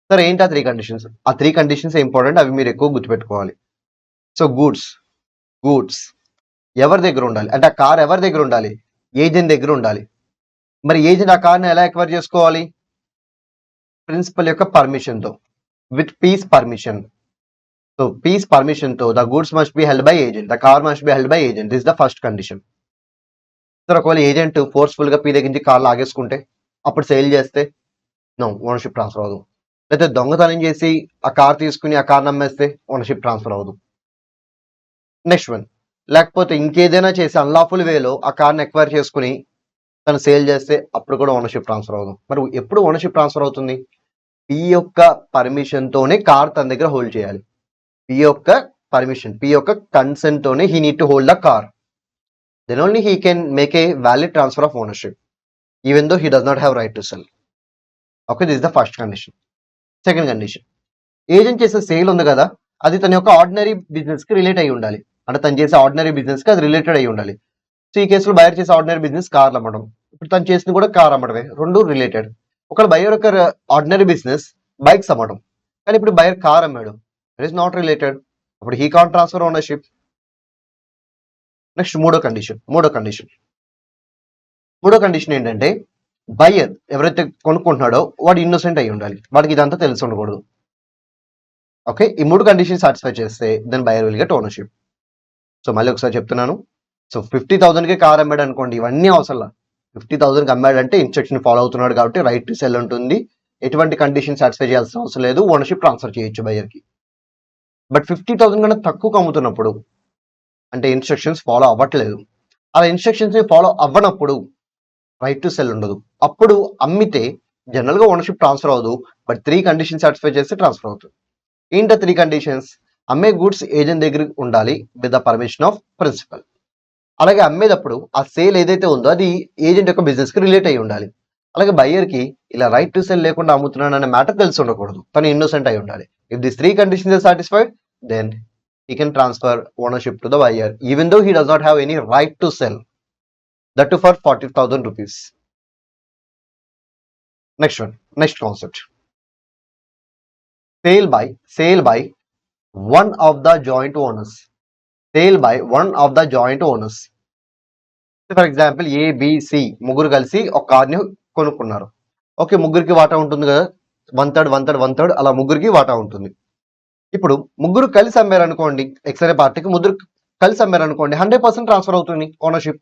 సార్ ఏంటి ఆ 3 కండిషన్స్? ఆ 3 కండిషన్స్ ఇంపార్టెంట్, అవి మీరు ఎక్కువ గుర్తుపెట్టుకోవాలి. సో గూడ్స్ ఎవరి దగ్గర ఉండాలి అంటే ఆ కార్ ఎవరి దగ్గర ఉండాలి? ఏజెంట్ దగ్గర ఉండాలి. మరి ఏజెంట్ ఆ కార్ని ఎలా ఎక్వైర్ చేసుకోవాలి? ప్రిన్సిపల్ యొక్క పర్మిషన్తో, with peace permission. So peace పర్మిషన్తో the goods must be held by agent, the car must be held by agent. This the first condition. Sir ఒకవేళ ఏజెంట్ ఫోర్స్ఫుల్ గా పీ దగ్గర నుంచి కార్ లాగేసుకుంటే అప్పుడు సేల్ చేస్తే నో, ఓనర్షిప్ ట్రాన్స్ఫర్ అవ్వదు. లేకపోతే దొంగతనం చేసి ఆ కార్ తీసుకుని ఆ కార్ నమ్మేస్తే ఓనర్షిప్ ట్రాన్స్ఫర్ అవ్వదు. నెక్స్ట్ వన్, లేకపోతే ఇంకేదైనా చేసి అన్లాఫుల్ వేలో ఆ కార్ని ఎక్వైర్ చేసుకుని తను సేల్ చేస్తే అప్పుడు కూడా ఓనర్షిప్ ట్రాన్స్ఫర్ అవ్వదు. మరి ఎప్పుడు ఓనర్షిప్ ట్రాన్స్ఫర్ అవుతుంది? పీ యొక్క పర్మిషన్ తోనే కార్ తన దగ్గర హోల్డ్ చేయాలి. పీ యొక్క కన్సెంట్ తోనే he need to hold the car. Then only he can make a valid transfer of ownership, even though he does not have right to sell. Okay, this is the first condition. Second condition, agent చేసే sale ఉంది కదా, అది తన యొక్క ordinary business కి relate అయి ఉండాలి. అంటే తను చేసే ఆర్డినరీ బిజినెస్ కి అది రిలేటెడ్ అయి ఉండాలి. సో ఈ కేసులో బయర్ చేసే ఆర్డినరీ బిజినెస్ కార్లు అమ్మడం, ఇప్పుడు తను చేసింది కూడా కార్ అమ్మడమే, రెండు రిలేటెడ్. ఒకవేళ బయర్ యొక్క ఆర్డినరీ బిజినెస్ బైక్స్ అమ్మడం, కానీ ఇప్పుడు బయర్ కార్ అమ్మాడు, ఇట్ ఈస్ నాట్ రిలేటెడ్, అప్పుడు he can't transfer ownership. Next మూడో కండిషన్ ఏంటంటే బయ్యర్ ఎవరైతే కొనుక్కుంటున్నాడో వాడు ఇన్నోసెంట్ అయి ఉండాలి, వాడికి ఇదంతా తెలిసి ఉండకూడదు. ఓకే, ఈ 3 కండిషన్ సాటిస్ఫై చేస్తే then buyer will get ownership. So మళ్ళీ ఒకసారి చెప్తున్నాను. సో 50,000కి కార్ అమ్మాడు అనుకోండి, ఇవన్నీ అవసరం. 50,000కి అమ్మాడంటే ఇన్స్ట్రక్షన్ ఫాలో అవుతున్నాడు కాబట్టి రైట్ టు సెల్ ఉంటుంది, ఎటువంటి కండిషన్ సాటిస్ఫై చేయాల్సిన అవసరం లేదు, ఓనర్షిప్ ట్రాన్స్ఫర్ చేయొచ్చు బయ్యర్కి. బట్ 50,000 కన్నా తక్కువ అమ్ముతున్నప్పుడు అంటే ఇన్స్ట్రక్షన్స్ ఫాలో అవ్వట్లేదు, అలా ఇన్స్ట్రక్షన్స్ ఫాలో అవ్వనప్పుడు రైట్ టు సెల్ ఉండదు. అప్పుడు అమ్మితే జనరల్ గా ఓనర్షిప్ ట్రాన్స్ఫర్ అవ్వదు, బట్ 3 కండిషన్ సాటిస్ఫై చేస్తే ట్రాన్స్ఫర్ అవుతుంది. ఏంటో 3 కండిషన్స్? అమ్మే గూడ్స్ ఏజెంట్ దగ్గర ఉండాలి with the permission of principal. అలాగే అమ్మేటప్పుడు ఆ సేల్ ఏదైతే ఉందో అది ఏజెంట్ యొక్క బిజినెస్ కి రిలేట్ అయి ఉండాలి. అలాగే బయ్యర్ కి ఇలా రైట్ టు సెల్ లేకుండా అమ్ముతున్నాను అనే మ్యాటర్ తెలిసి ఉండకూడదు. తను ఇన్నోసెంట్ అయి ఉండాలి. If this 3 conditions are satisfied, then he can transfer ownership to the buyer even though he does not have any right to sell, that too for 40,000 rupees. Next concept, sale by one of the joint owners. Sale by one of the joint owners. For example ABC ముగ్గురు కలిసి ఒక కార్ని కొనుక్కున్నారు. Okay, ముగ్గురికి వాటా ఉంటుంది కదా, 1/3 అలా ముగ్గురికి వాటా ఉంటుంది. ఇప్పుడు ముగ్గురు కలిసి అమ్మారు అనుకోండి, ఎక్స్రే పార్టీకి ముగ్గురు కలిసి అమ్మారు అనుకోండి, 100% ట్రాన్స్ఫర్ అవుతుంది ఓనర్షిప్.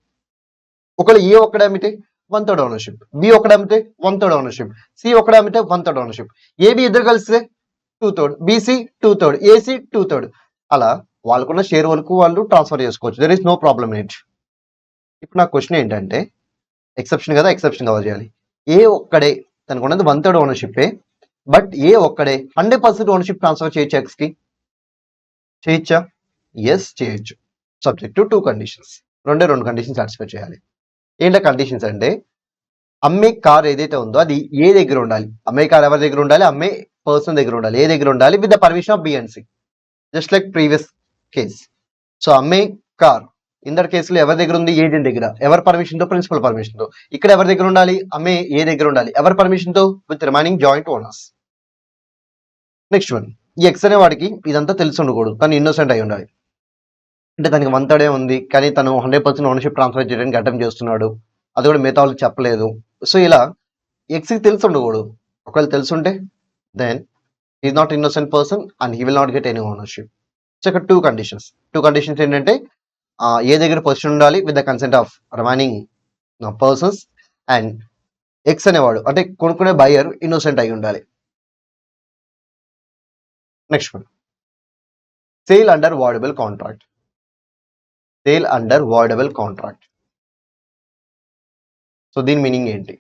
ఒకవేళ ఏ ఒక్కడే అమ్మితే 1/3 ఓనర్షిప్, బి ఒక్కడే అమ్మితే 1/3 ఓనర్షిప్, సి ఒక్కడే అమ్మితే 1/3 ఓనర్షిప్, ఏబి ఇద్దరు కలిస్తే 2/3, బీసీ 2/3, ఏసీ 2/3, అలా వాళ్ళకున్న షేర్ వరకు వాళ్ళు ట్రాన్స్ఫర్ చేసుకోవచ్చు. There is no problem in it. ఇప్పుడు నా క్వశ్చన్ ఏంటంటే, ఎక్సెప్షన్ కదా, ఎక్సెప్షన్ కవర్ చేయాలి. ఏ ఒక్కడే తనకున్నది 1/3 ఓనర్షిప్పే, బట్ ఏ ఒక్కడే 100% ఓనర్షిప్ ట్రాన్స్ఫర్ చేయొచ్చు ఎక్స్కి? చేయొచ్చా? ఎస్, చేయొచ్చు. Subject to 2 conditions. 2 conditions satisfy చేయాలి. ఏంటో కండిషన్స్ అంటే, అమ్మే కార్ ఏదైతే ఉందో అది ఏ దగ్గర ఉండాలి? అమ్మే కార్ ఎవరి దగ్గర ఉండాలి? అమ్మే పర్సన్ దగ్గర ఉండాలి. ఏ దగ్గర ఉండాలి? With the permission of BNC, just like previous case. So అమ్మే కార్ ఇన్ దట్ కేసులో ఎవరి దగ్గర ఉంది? ఏజెంట్ దగ్గర. ఎవరి పర్మిషన్ తో? ప్రిన్సిపల్ పర్మిషన్ తో. ఇక్కడ ఎవరి దగ్గర ఉండాలి? అమ్మే ఏ దగ్గర ఉండాలి? ఎవరి పర్మిషన్ తో? With remaining joint owners. Next one, ఈ ఎక్స్ అనే వాడికి ఇదంతా తెలిసి ఉండకూడదు, తను ఇన్నోసెంట్ అయి ఉండాలి. అంటే తనకి 1/3 ఉంది, కానీ తను 100% ఓనర్షిప్ ట్రాన్స్ఫర్ చేయడానికి అటెంప్ట్ చేస్తున్నాడు, అది కూడా మిగతా వాళ్ళకి చెప్పలేదు. సో ఇలా ఎక్స్కి తెలిసి ఉండకూడదు. ఒకవేళ తెలుసుంటే then is not innocent person and he will not get any ownership. So ఇక్కడ 2 కండిషన్స్ ఏంటంటే, ఏ దగ్గర పొజిషన్ ఉండాలి with the consent of remaining persons, and X అనేవాడు అంటే కొనుక్కునే బయర్ ఇన్నోసెంట్ అయి ఉండాలి. Next one, sale under voidable contract. Sale under voidable contract. So దీని మీనింగ్ ఏంటి?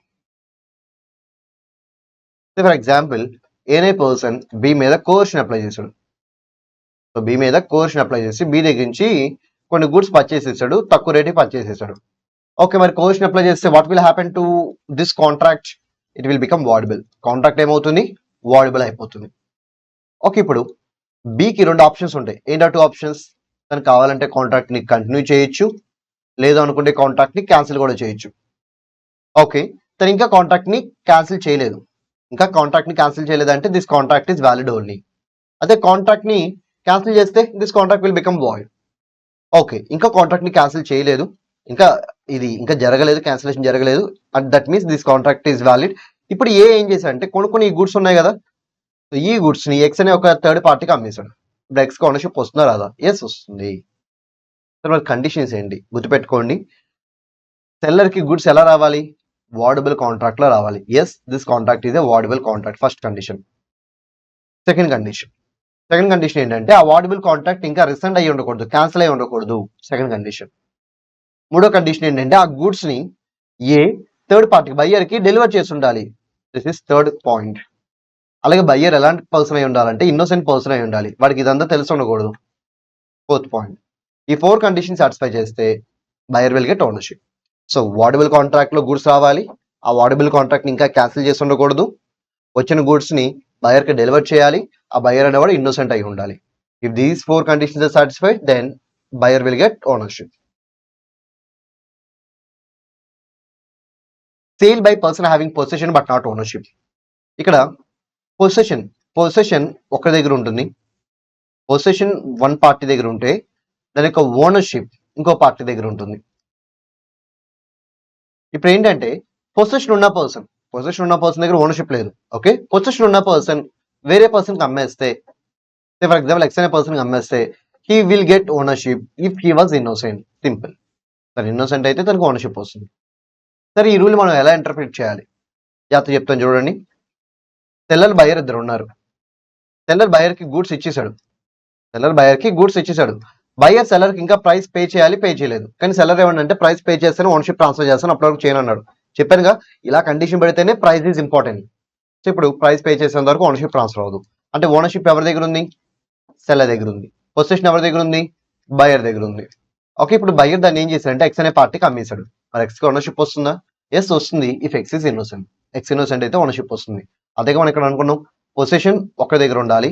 ఫర్ ఎగ్జాంపుల్, ఏనే పర్సన్ బి మీద కోర్షన్ అప్లై చేశాడు. సో బి మీద కోర్షన్ అప్లై చేసి బి దగ్గర నుంచి కొన్ని గుడ్స్ పర్చేస్ చేశాడు, తక్కువ రేటుకి పర్చేస్ చేశాడు. ఓకే, మరి కోర్షన్ అప్లై చేస్తే what will happen to this contract? It will become voidable. Contract ఏమవుతుంది? వాయిడబుల్ అయిపోతుంది. ఓకే, ఇప్పుడు బికి 2 ఆప్షన్స్ ఉంటాయి. ఏంటో 2 ఆప్షన్స్? తనకు కావాలంటే కాంట్రాక్ట్ ని కంటిన్యూ చేయొచ్చు, లేదు అనుకుంటే కాంట్రాక్ట్ ని క్యాన్సిల్ కూడా చేయొచ్చు. ఓకే, తను ఇంకా కాంట్రాక్ట్ ని క్యాన్సిల్ చేయలేదు. అంటే this contract is valid only. అదే కాంట్రాక్ట్ ని క్యాన్సిల్ చేస్తే this contract will become void. Okay, ఇంకా కాంట్రాక్ట్ ని క్యాన్సిల్ చేయలేదు, ఇంకా జరగలేదు, క్యాన్సిలేషన్ జరగలేదు, and that means this contract is valid. ఇప్పుడు ఏం చేశాడంటే, కొన్ని ఈ గుడ్స్ ఉన్నాయి కదా, ఈ గుడ్స్ ని ఎక్స్ అనే ఒక థర్డ్ పార్టీకి అమ్మేశాడు. ఇప్పుడు ఎక్స్ ఓనర్షిప్ వస్తుందా రాదా? ఎస్, వస్తుంది. మరి కండిషన్స్ ఏంటి గుర్తుపెట్టుకోండి. సెల్లర్ కి గుడ్స్ ఎలా రావాలి? వాయిడబుల్ కాంట్రాక్ట్ లో రావాలి. Yes, this contract is a voidable contract, first condition. Second condition ఏంటంటే, ఆ వాయిడబుల్ కాంట్రాక్ట్ ఇంకా రిసెండ్ అయ్యి ఉండకూడదు, క్యాన్సిల్ అయ్యి ఉండకూడదు. Second condition. మూడో కండిషన్ ఏంటంటే, ఆ గుడ్స్ ని ఏ థర్డ్ పార్టీకి బయ్యర్ కి డెలివర్ చేసి ఉండాలి. This is third point. అలాగే బయ్యర్ ఎలాంటి పర్సన్ అయి ఉండాలంటే, ఇన్నోసెంట్ పర్సన్ అయి ఉండాలి, వాడికి ఇదంతా తెలిసి ఉండకూడదు. Fourth point. ఈ 4 కండిషన్ సాటిస్ఫై చేస్తే buyer will get ownership. So voidable contract లో గుడ్స్ రావాలి, ఆ వాయిడబుల్ కాంట్రాక్ట్ ని ఇంకా క్యాన్సిల్ చేసి ఉండకూడదు, వచ్చిన గుడ్స్ ని బయ్యర్ కి డెలివర్ చేయాలి, ఆ బయ్యర్ అనేవాడు ఇన్నోసెంట్ అయి ఉండాలి. If these 4 conditions are satisfied, then buyer will get ownership. Sale by person having possession but not ownership. ఇక్కడ పొసెషన్ ఒకరి దగ్గర ఉంటుంది, పొసెషన్ వన్ పార్టీ దగ్గర ఉంటే దాని యొక్క ఓనర్షిప్ ఇంకో పార్టీ దగ్గర ఉంటుంది. ఇప్పుడు ఏంటంటే, పొసెషన్ ఉన్న పర్సన్ దగ్గర ఓనర్షిప్ లేదు. ఓకే, పొసెషన్ ఉన్న పర్సన్ వేరే పర్సన్ కి అమ్మేస్తే, ఫర్ ఎగ్జాంపుల్ ఎక్స్ అనే పర్సన్ కి అమ్మేస్తే, he will get ownership if he was innocent. Simple. తను ఇన్నోసెంట్ అయితే తనకు ఓనర్షిప్ వస్తుంది. సరే, ఈ రూల్ మనం ఎలా ఇంటర్ప్రిట్ చేయాలి? జాగ్రత్త చెప్తాను చూడండి. సెల్లర్ బయ్యర్ ఇద్దరు ఉన్నారు. సెల్లర్ బయ్యర్ కి గూడ్స్ ఇచ్చేసాడు. బయ్యర్ సెల్లర్ కి ఇంకా ప్రైస్ పే చేయలేదు. కానీ సెల్లర్ ఏమంటే, ప్రైస్ పే చేస్తాను, ఓనర్షిప్ ట్రాన్స్ఫర్ చేస్తాను, అప్పటి వరకు చేయను అన్నాడు. చెప్పానుగా, ఇలా కండిషన్ పెడితేనే ప్రైస్ ఈజ్ ఇంపార్టెంట్. సో ఇప్పుడు ప్రైస్ పే చేసేంత వరకు ఓనర్షిప్ ట్రాన్స్ఫర్ అవ్వదు. అంటే ఓనర్షిప్ ఎవరి దగ్గర ఉంది? సెల్లర్ దగ్గర ఉంది. పొజిషన్ ఎవరి దగ్గర ఉంది? బయర్ దగ్గర ఉంది. ఓకే, ఇప్పుడు బయర్ దాన్ని ఏం చేశాడంటే ఎక్స్ అనే పార్టీకి అమ్మేశాడు. మరి ఎక్స్కి ఓనర్షిప్ వస్తుందా? ఎస్ వస్తుంది. If X is innocent. X innocent అయితే ఓనర్షిప్ వస్తుంది. అదే మనం ఇక్కడ అనుకున్నాం, పొజిషన్ ఒకరి దగ్గర ఉండాలి,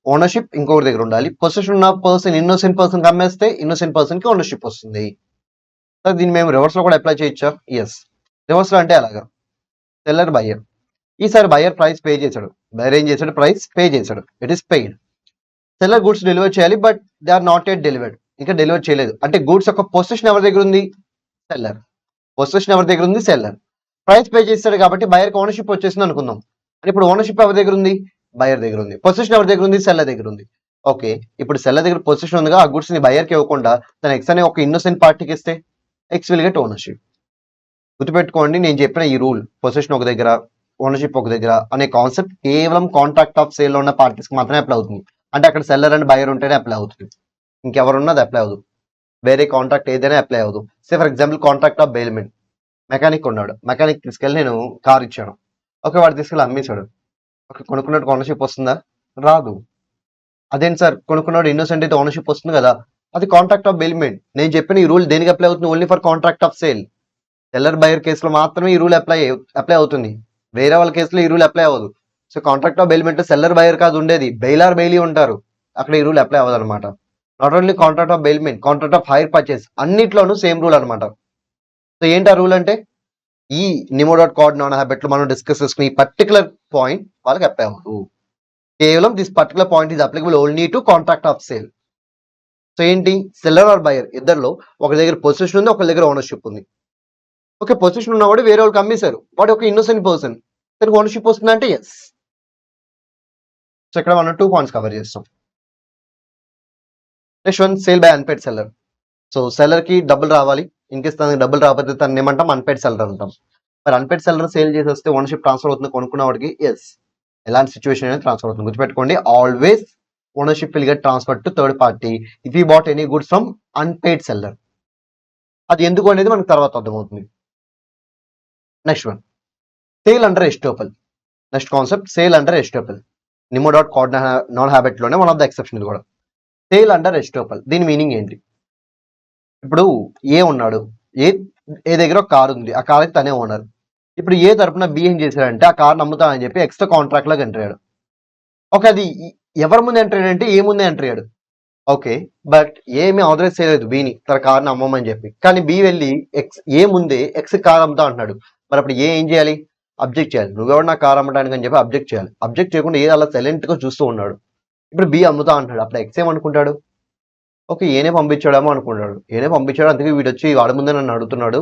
ఓనర్షిప్ ఇంకొకరి దగ్గర ఉండాలి. పొజిషన్ ఉన్న పర్సన్ ఇన్నోసెంట్ పర్సన్ కి అమ్మేస్తే ఇన్నోసెంట్ పర్సన్ కి ఓనర్షిప్ వస్తుంది. దీన్ని మేము రివర్స్ లో కూడా అప్లై చేయొచ్చా? ఎస్. రివర్స్ లో అంటే అలాగా, సెల్లర్ బయర్. ఈసారి బయర్ ప్రైస్ పే చేశాడు. బయర్ ఏం చేశాడు? ప్రైస్ పే చేశాడు. It is paid. Seller goods deliver చేయాలి, but they are not yet delivered. ఇంకా డెలివర్ చేయలేదు. అంటే గుడ్స్ యొక్క పొజిషన్ ఎవరి దగ్గర ఉంది? సెల్లర్. పొజిషన్ ఎవరి దగ్గర ఉంది? సెల్లర్. ప్రైస్ పే చేస్తాడు కాబట్టి బయర్ కి ఓనర్షిప్ వచ్చేసింది అనుకుందాం. అంటే ఇప్పుడు ఓనర్షిప్ ఎవరి దగ్గర ఉంది? బయర్ దగ్గర ఉంది. పొజిషన్ ఎవరి దగ్గర ఉంది? సెల్లర్ దగ్గర ఉంది. ఓకే, ఇప్పుడు సెల్లర్ దగ్గర పొజిషన్ ఉందిగా, ఆ గుడ్స్ ని బయర్ కి ఇవ్వకుండా తన ఎక్స్ అనే ఒక ఇన్నోసెంట్ పార్టీకి ఇస్తే ఎక్స్ విల్ గెట్ ఓనర్షిప్. గుర్తుపెట్టుకోండి, నేను చెప్పిన ఈ రూల్, పొజిషన్ ఒక దగ్గర, ఓనర్షిప్ ఒక దగ్గర అనే కాన్సెప్ట్ కేవలం కాంట్రాక్ట్ ఆఫ్ సేల్ లో ఉన్న పార్టీస్ కి మాత్రమే అప్లై అవుతుంది. అంటే అక్కడ సెల్లర్ అండ్ బయర్ ఉంటేనే అప్లై అవుతుంది. ఇంకెవరున్నా అది అప్లై అవ్వదు. వేరే కాంట్రాక్ట్ ఏదైనా అప్లై అవ్వదు. సే for example contract of bailment. Mechanic ఉన్నాడు, మెకానిక్ తీసుకెళ్ళి నేను కార్ ఇచ్చాను. ఓకే, వాడు తీసుకెళ్ళి అమ్మేశాడు. ఓకే, కొనుక్కున్నట్టు ఓనర్షిప్ వస్తుందా? రాదు. అదేంటి సార్, కొనుక్కున్నాడు ఇన్నోసెంట్ అయితే ఓనర్షిప్ వస్తుంది కదా? అది కాంట్రాక్ట్ ఆఫ్ బెయిల్మెంట్. నేను చెప్పిన ఈ రూల్ దేనికి అప్లై అవుతుంది? Only for contract of sale. Seller buyer కేసులో మాత్రమే ఈ రూల్ అప్లై అవుతుంది. వేరే వాళ్ళ కేసులో ఈ రూల్ అప్లై అవ్వదు. So contract of bailment seller buyer కాదు ఉండేది, బెయిలార్ బెయిలీ ఉంటారు. అక్కడ ఈ రూల్ అప్లై అవ్వదు అనమాట. Not only contract of bailment, contract of hire purchase అన్నిట్లోనూ సేమ్ రూల్ అనమాట. సో ఏంటి ఆ రూల్ అంటే, ఈ నిమో.కోడ్ నాన్ హ్యాబిట్ లో మనం డిస్కస్ చేసుకున్న ఈ పర్టికులర్ పాయింట్ వాళ్ళకి అప్లై అవ్వదు. కేవలం this particular point is applicable only to contract of sale. So ఏంటి, సెల్లర్ ఆర్ బయర్ ఇద్దరిలో ఒక దగ్గర పొజిషన్ ఉంది, ఒక దగ్గర ఓనర్షిప్ ఉంది. ఓకే, పొజిషన్ ఉన్నవాడు వేరే వాళ్ళకి అమ్మేశారు, వాడు ఒక ఇన్నోసెంట్ పర్సన్, తనకు ఓనర్షిప్ వస్తుందంటే ఎస్. సో ఇక్కడ మనం 2 పాయింట్స్ కవర్ చేస్తాం. Next one, sale by unpaired seller. So seller కి డబ్బులు రావాలి, ఇన్ కేస్ తనకి డబ్బులు రాకపోతే తను ఏమంటాం? అన్పేడ్ సెల్లర్ అంటాం. మరి అన్పేడ్ సెల్లర్ సేల్ చేసి వస్తే ఓనర్షిప్ ట్రాన్స్ఫర్ అవుతుంది కొనుక్కున్న వాడికి? ఎస్. ఎలాంటి సిచ్యువేషన్ అనేది ట్రాన్స్ఫర్ అవుతుంది. గుర్తుపెట్టుకోండి, always ownership will get transfer to third party if you bought any goods from unpaid seller. అది ఎందుకు అనేది మనకు తర్వాత అర్థమవుతుంది. Next one, sale under estoppel. Next concept, sale under estoppel. నిమో.కోడ్ నాన్ హ్యాబిట్ లోనే వన్ ఆఫ్ ద ఎక్సెప్షన్ ఇది కూడా. సేల్ అండర్ ఎస్టోపల్, దీని మీనింగ్ ఏంటి? ఇప్పుడు ఏ ఉన్నాడు, ఏ దగ్గర ఒక కార్ ఉంది, ఆ కార్ తనే ఓనర్. ఇప్పుడు ఏ తరపున బి ఏం చేశాడంటే ఆ కార్ నమ్ముతానని చెప్పి ఎక్స్ట్రా కాంట్రాక్ట్ లాగా ఎంటర్ అయ్యాడు. ఓకే, అది ఎవరి ముందు ఎంటర్ అయ్యాడంటే ఏ ముందే ఎంటర్ అయ్యాడు. ఓకే, బట్ ఏమి ఆథరైజ్ చేయలేదు బిని తన కార్ని అమ్మమని చెప్పి. కానీ బి వెళ్ళి ఏ ముందే ఎక్స్ కార్ అమ్ముతా అంటున్నాడు. మరి అప్పుడు ఏం చేయాలి? అబ్జెక్ట్ చేయాలి. నువ్వెవరు నా కార్ అమ్మడానికి అని చెప్పి అబ్జెక్ట్ చేయాలి. అబ్జెక్ట్ చేయకుండా ఏ అలా సైలెంట్ గా చూస్తూ ఉన్నాడు. ఇప్పుడు బి అమ్ముతా అంటున్నాడు. అప్పుడు ఎక్స్ ఏమనుకుంటాడు? ఓకే, ఏనే పంపించాడేమో అనుకుంటాడు. ఏనే పంపించాడు, అందుకే వీడు వచ్చి వాడి ముందే నన్ను అడుగుతున్నాడు,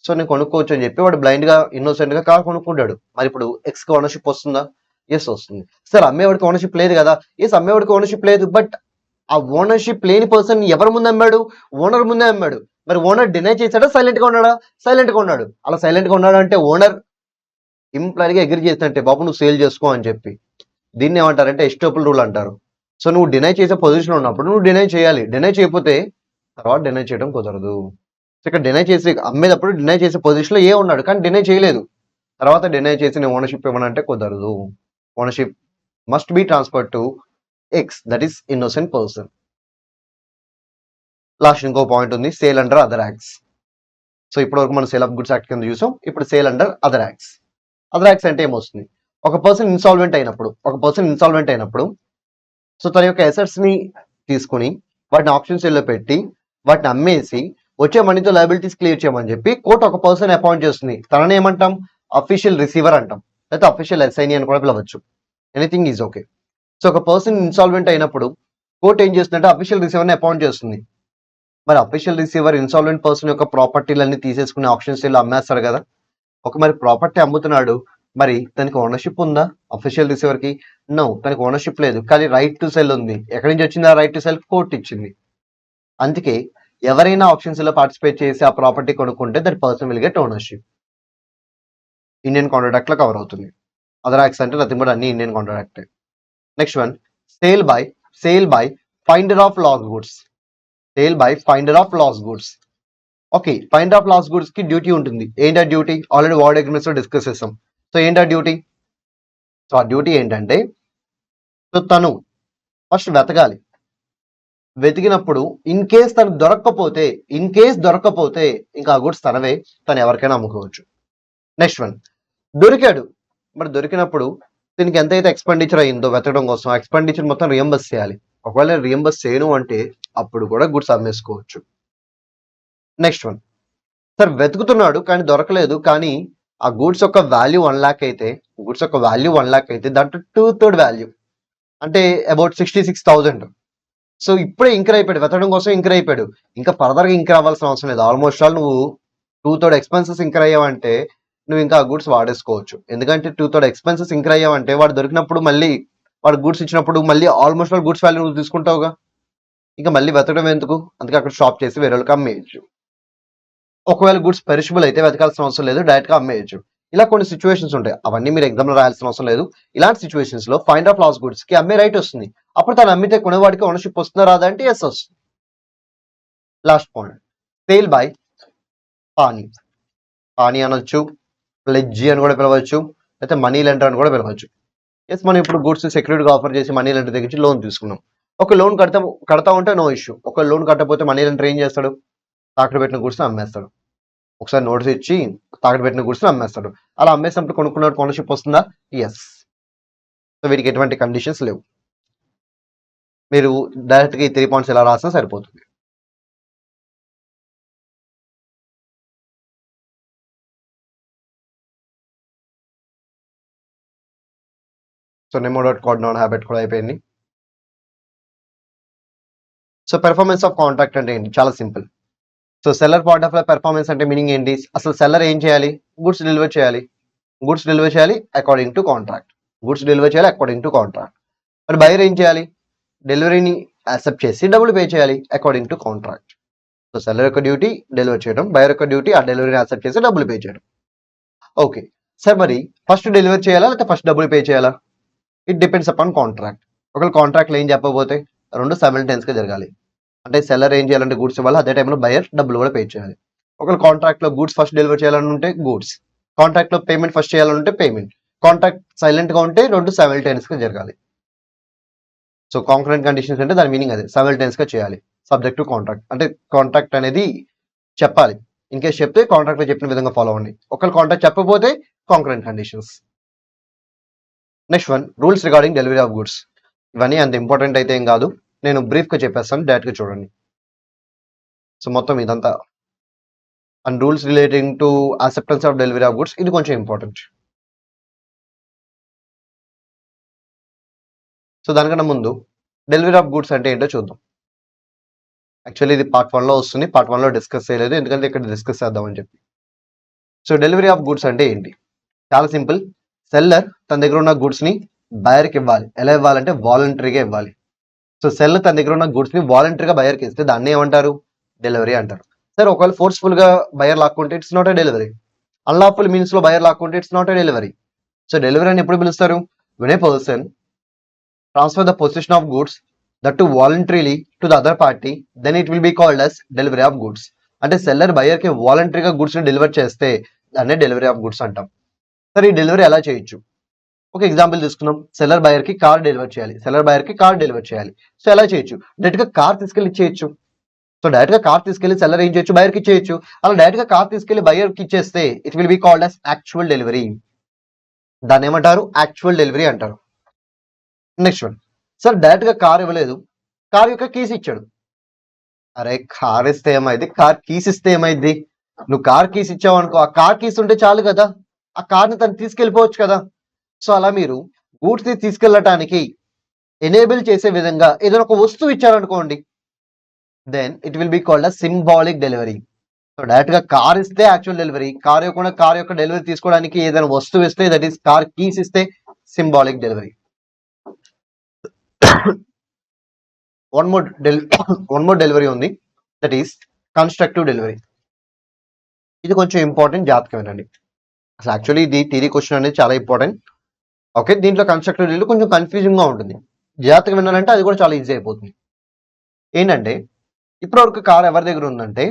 సో నేను కొనుక్కోవచ్చు అని చెప్పి వాడు బ్లైండ్ గా ఇన్నోసెంట్ గా కార్ కొనుక్కుంటాడు. మరి ఇప్పుడు ఎక్స్ కి ఓనర్షిప్ వస్తుందా? ఎస్ వస్తుంది. సార్ అమ్మేవాడికి ఓనర్షిప్ లేదు కదా? ఎస్, అమ్మేవాడికి ఓనర్షిప్ లేదు. బట్ ఆ ఓనర్షిప్ లేని పర్సన్ ఎవరి ముందు అమ్మాడు? ఓనర్ ముందే అమ్మాడు. మరి ఓనర్ డినై చేశాడా? సైలెంట్ గా ఉన్నాడా? సైలెంట్ గా ఉన్నాడు. అలా సైలెంట్ గా ఉన్నాడు అంటే ఓనర్ ఇంప్లాయ్ గా అగ్రి చేసినట్టే, బాబు నువ్వు సేల్ చేసుకో అని చెప్పి. దీన్ని ఏమంటారంటే ఎస్టోపుల్ రూల్ అంటారు. సో నువ్వు డినై చేసే పొజిషన్ ఉన్నప్పుడు నువ్వు డినై చేయాలి. డినై చేయకపోతే తర్వాత డినై చేయడం కుదరదు. సో ఇక్కడ డినై చేసి అమ్మేటప్పుడు డినై చేసే పొజిషన్ లో ఏ ఉన్నాడు, కానీ డినై చేయలేదు. తర్వాత డినై చేసి నేను ఓనర్షిప్ ఇవ్వనంటే కుదరదు. Ownership must be transfer to X, that is innocent person. Last ఇంకో పాయింట్ ఉంది, sale under other acts. So ఇప్పటివరకు మనం సేల్ ఆఫ్ గుడ్స్ యాక్ట్ కింద చూసాం. ఇప్పుడు sale under other acts. Other acts అంటే ఏమొస్తుంది? ఒక పర్సన్ ఇన్సాల్వెంట్ అయినప్పుడు సో తన యొక్క అసెట్స్ ని తీసుకుని వాటిని ఆప్షన్ సేల్ లో పెట్టి వాటిని అమ్మేసి వచ్చే మనీతో లయబిలిటీస్ క్లియర్ చేయమని చెప్పి కోర్టు ఒక పర్సన్ అపాయింట్ చేస్తుంది. తనని ఏమంటాం? అఫీషియల్ రిసీవర్ అంటాం, లేకపోతే అఫీషియల్ అసైనీ అని కూడా పిలవచ్చు. Anything is okay. సో ఒక పర్సన్ ఇన్సాల్వెంట్ అయినప్పుడు కోర్టు ఏం చేస్తుందంటే అఫీషియల్ రిసీవర్ని అపాయింట్ చేస్తుంది. మరి అఫీషియల్ రిసీవర్ ఇన్సాల్వెంట్ పర్సన్ యొక్క ప్రాపర్టీలన్నీ తీసేసుకుని ఆప్షన్ సేల్ లో అమ్మేస్తారు కదా. ఒక మరి ప్రాపర్టీ అమ్ముతున్నాడు, మరి తనకి ఓనర్షిప్ ఉందా? అఫీషియల్ రిసీవర్ కి నో, తనకి ఓనర్షిప్ లేదు. కానీ రైట్ టు సెల్ ఉంది. ఎక్కడి నుంచి వచ్చింది ఆ రైట్ టు సెల్? కోర్టు ఇచ్చింది. అందుకే ఎవరైనా ఆప్షన్స్ లో పార్టిసిపేట్ చేసి ఆ ప్రాపర్టీ కొనుక్కుంటే that person will get ownership. Indian contract లో కవర్ అవుతుంది. అదర్ యాక్ట్స్ అంటే నథింగ్ బట్ అన్ని Indian contract. Next one, sale by finder of loss goods. Sale by finder of loss goods. Okay, finder of loss goods కి duty ఉంటుంది. ఏంటి ఆ duty? Already వార్డ్ agreements లో డిస్కస్ చేస్తాం. సో ఏంటి ఆ డ్యూటీ? సో ఆ డ్యూటీ ఏంటంటే, సో తను ఫస్ట్ వెతకాలి. వెతికినప్పుడు ఇన్ కేస్ దొరక్కపోతే ఇంకా ఆ గుడ్స్ తనవే, తను ఎవరికైనా అమ్ముకోవచ్చు. నెక్స్ట్ వన్, దొరికాడు. మరి దొరికినప్పుడు దీనికి ఎంతైతే ఎక్స్పెండిచర్ అయ్యిందో వెతకడం కోసం ఎక్స్పెండిచర్ మొత్తం రియంబర్స్ చేయాలి. ఒకవేళ రియంబర్స్ చేయను అంటే అప్పుడు కూడా గుడ్స్ అమ్మేసుకోవచ్చు. నెక్స్ట్ వన్, సార్ వెతుకుతున్నాడు కానీ దొరకలేదు, కానీ ఆ గూడ్స్ యొక్క వాల్యూ 1 lakh అయితే దాంట్లో 2/3 వాల్యూ అంటే అబౌట్ 66,000. సో ఇప్పుడే ఇంకర్ అయిపోయాడు, వెతకడం కోసం ఇంకర్ అయిపోయాడు. ఇంకా ఫర్దర్గా ఇంకర్ అవ్వాల్సిన అవసరం లేదు. ఆల్మోస్ట్ ఆల్ నువ్వు 2/3 ఎక్స్పెన్సెస్ ఇంకర్ అయ్యావంటే నువ్వు ఇంకా ఆ గూడ్స్ వాడేసుకోవచ్చు. ఎందుకంటే 2/3 ఎక్స్పెన్సెస్ ఇంకర్ అయ్యావంటే వాడు దొరికినప్పుడు మళ్ళీ వాడు గూడ్స్ ఇచ్చినప్పుడు మళ్ళీ ఆల్మోస్ట్ ఆల్ గూడ్స్ వాల్యూ నువ్వు తీసుకుంటావుగా, ఇంకా మళ్ళీ వెతకడం ఎందుకు, అందుకే అక్కడ స్టాప్ చేసి వేరే వాళ్ళకి అమ్మేయచ్చు. ఒకవేళ గుడ్స్ పెరిషబుల్ అయితే వెతకాల్సిన అవసరం లేదు, డైరెక్ట్ గా అమ్మేయచ్చు. ఇలా కొన్ని సిచ్యువేషన్స్ ఉంటాయి, అవన్నీ మీరు ఎగ్జామ్ లో రాయాల్సిన అవసరం లేదు. ఇలాంటి సిచ్యువేషన్స్ లో ఫైండ్ ఆఫ్ లాస్ గుడ్స్ కి అమ్మే రైట్ వస్తుంది. అప్పుడు తను అమ్మితే కొనేవాడికి ఓనర్షిప్ వస్తుందా రాదా అంటే ఎస్ వస్తుంది. Last point, sale by pani అనొచ్చు, ప్లెడ్జీ అని కూడా పిలవచ్చు, అయితే మనీ లెండర్ అని కూడా పిలవచ్చు. ఎస్, మనం ఇప్పుడు గుడ్స్ సెక్యూరిటీగా ఆఫర్ చేసి మనీ లెండర్ దగ్గర లోన్ తీసుకున్నాం. ఒక లోన్ కడతా ఉంటే నో ఇష్యూ. ఒక లోన్ కట్టకపోతే మనీ లెండర్ ఏం చేస్తాడు, తాకట్టు పెట్టిన గుడ్స్ అమ్మేస్తాడు. ఒకసారి నోటీస్ ఇచ్చి తాకట్టు పెట్టిన గుడ్స్ అమ్మేస్తాడు. అలా అమ్మేసినప్పుడు కొనుక్కున్నట్టు ఓనర్షిప్ వస్తుందా, ఎస్. సో వీటికి ఎటువంటి కండిషన్స్ లేవు. మీరు డైరెక్ట్గా ఈ 3 పాయింట్స్ ఎలా రాసినా సరిపోతుంది. సో నెమోడాట్ కోడ్ నాన్ హ్యాబిట్ కూడా అయిపోయింది. సో పెర్ఫార్మెన్స్ ఆఫ్ కాంట్రాక్ట్ అంటే ఏంటి, చాలా simple. So seller part of performance అంటే మీనింగ్ ఏంటి, అసలు సెల్లర్ ఏం చేయాలి, గుడ్స్ డెలివర్ చేయాలి అకార్డింగ్ టు కాంట్రాక్ట్. మరి బయర్ ఏం చేయాలి, డెలివరీని యాక్సెప్ట్ చేసి డబ్బులు పే చేయాలి according to contract. So seller యొక్క డ్యూటీ డెలివర్ చేయడం, బయర్ యొక్క డ్యూటీ ఆ డెలివరీని యాక్సెప్ట్ చేసి డబ్బులు పే చేయడం. ఓకే సార్, మరి ఫస్ట్ డెలివర్ చేయాలా లేకపోతే ఫస్ట్ డబ్బులు పే చేయాలా, ఇట్ డిపెండ్స్ అపాన్ కాంట్రాక్ట్. ఒకవేళ కాంట్రాక్ట్లో ఏం చెప్పకపోతే రెండు సైమల్టేనియస్గా జరగాలి. అంటే సెల్లర్ ఏం చేయాలంటే గూడ్స్ ఇవ్వాలి, అదే టైంలో బయర్ డబ్బులు కూడా పే చేయాలి. ఒకవేళ కాంట్రాక్ట్లో గూడ్స్ ఫస్ట్ డెలివర్ చేయాలని ఉంటే గూడ్స్, కాంట్రాక్ట్లో పేమెంట్ ఫస్ట్ చేయాలంటే పేమెంట్, కాంట్రాక్ట్ సైలెంట్గా ఉంటే రెండు సైమల్టేనియస్గా జరగాలి. సో కాంకరెంట్ కండిషన్స్ అంటే దాని మీనింగ్ అదే, సైమల్టేనియస్గా చేయాలి సబ్జెక్ట్ టు కాంట్రాక్ట్. అంటే కాంట్రాక్ట్ అనేది చెప్పాలి, ఇన్ కేస్ చెప్తే కాంట్రాక్ట్లో చెప్పిన విధంగా ఫాలో అవ్వండి. ఒకవేళ కాంట్రాక్ట్ చెప్పకపోతే concurrent conditions. Next one, rules regarding delivery of goods. ఇవన్నీ అంత ఇంపార్టెంట్ అయితే ఏం కాదు, నేను బ్రీఫ్గా చెప్పేస్తాను, డైరెక్ట్గా చూడండి. సో మొత్తం ఇదంతా and rules relating to acceptance of delivery of goods, ఇది కొంచెం ఇంపార్టెంట్. సో దానికన్నా ముందు డెలివరీ ఆఫ్ గుడ్స్ అంటే ఏంటో చూద్దాం. యాక్చువల్లీ ఇది పార్ట్ 1లో వస్తుంది, పార్ట్ 1లో డిస్కస్ చేయలేదు, ఎందుకంటే ఇక్కడ డిస్కస్ చేద్దామని చెప్పి. సో డెలివరీ ఆఫ్ గుడ్స్ అంటే ఏంటి, చాలా సింపుల్. సెల్లర్ తన దగ్గర ఉన్న గుడ్స్ని బయర్కి ఇవ్వాలి. ఎలా ఇవ్వాలంటే వాలంటరీగా ఇవ్వాలి. సో సెల్లర్ తన దగ్గర ఉన్న గుడ్స్ని వాలంటరీగా బయర్కి ఇస్తే దాన్ని ఏమంటారు, డెలివరీ అంటారు. సరే ఒకవేళ ఫోర్స్ఫుల్గా బయర్ లాక్కుంటే it's not a delivery. Unlawful మీన్స్లో బయర్ లాక్కుంటే it's not a delivery. So delivery అని ఎప్పుడు పిలుస్తారు, when a person transfer the possession of goods that to voluntarily to the other party, then it will be called as delivery of goods. అంటే seller buyer కి వాలంటరీగా goods ని deliver చేస్తే దాన్నే delivery of goods అంటాం. సరే ఈ delivery ఎలా చేయొచ్చు, ఒక ఎగ్జాంపుల్ తీసుకుందాం. సెల్లర్ బయర్ కి కార్ డెలివర్ చేయాలి. సో ఎలా చేయొచ్చు, డైరెక్ట్ గా కార్ తీసుకెళ్లి ఇచ్చేయచ్చు. సో డైరెక్ట్ గా కార్ తీసుకెళ్లి సెల్లర్ ఏం చేయొచ్చు, బయర్ కి ఇచ్చేయచ్చు. అలా డైరెక్ట్ గా కార్ తీసుకెళ్లి బయర్ కి ఇచ్చేస్తే it will be called as actual delivery. దాన్ని ఏమంటారు, యాక్చువల్ డెలివరీ అంటారు. నెక్స్ట్ వన్, సార్ డైరెక్ట్ గా కార్ ఇవ్వలేదు, కార్ యొక్క కీస్ ఇచ్చాడు. అరే కార్ ఇస్తే ఏమైంది, కార్ కీస్ ఇస్తే ఏమైంది, నువ్వు కార్ కీస్ ఇచ్చావు అనుకో, ఆ కార్ కీస్ ఉంటే చాలు కదా, ఆ కార్ని తను తీసుకెళ్ళిపోవచ్చు కదా. సో అలా మీరు గూడ్స్ ని తీసుకెళ్ళటానికి ఎనేబుల్ చేసే విధంగా ఏదైనా ఒక వస్తువు ఇచ్చారనుకోండి, then it will be called a symbolic delivery. So direct గా కార్ ఇస్తే యాక్చువల్ డెలివరీ, కార్ యొక్క డెలివరీ తీసుకోవడానికి ఏదైనా వస్తువు ఇస్తే, దట్ ఈస్ కార్ కీస్ ఇస్తే symbolic delivery. One more delivery ఉంది, దట్ ఈస్ కన్స్ట్రక్టివ్ డెలివరీ. ఇది కొంచెం ఇంపార్టెంట్, జాగ్రత్తగా వినండి. అసలు యాక్చువల్లీ ఇది థియరీ క్వశ్చన్ అనేది చాలా ఇంపార్టెంట్. ఓకే, దీంట్లో కన్స్ట్రక్టివ్ డెలివరీ కొంచెం కన్ఫ్యూజింగ్ గా ఉంటుంది, జాగ్రత్తగా వినాలంటే అది కూడా చాలా ఈజీ అయిపోతుంది. ఏంటంటే ఇప్పటివరకు కార్ ఎవరి దగ్గర ఉందంటే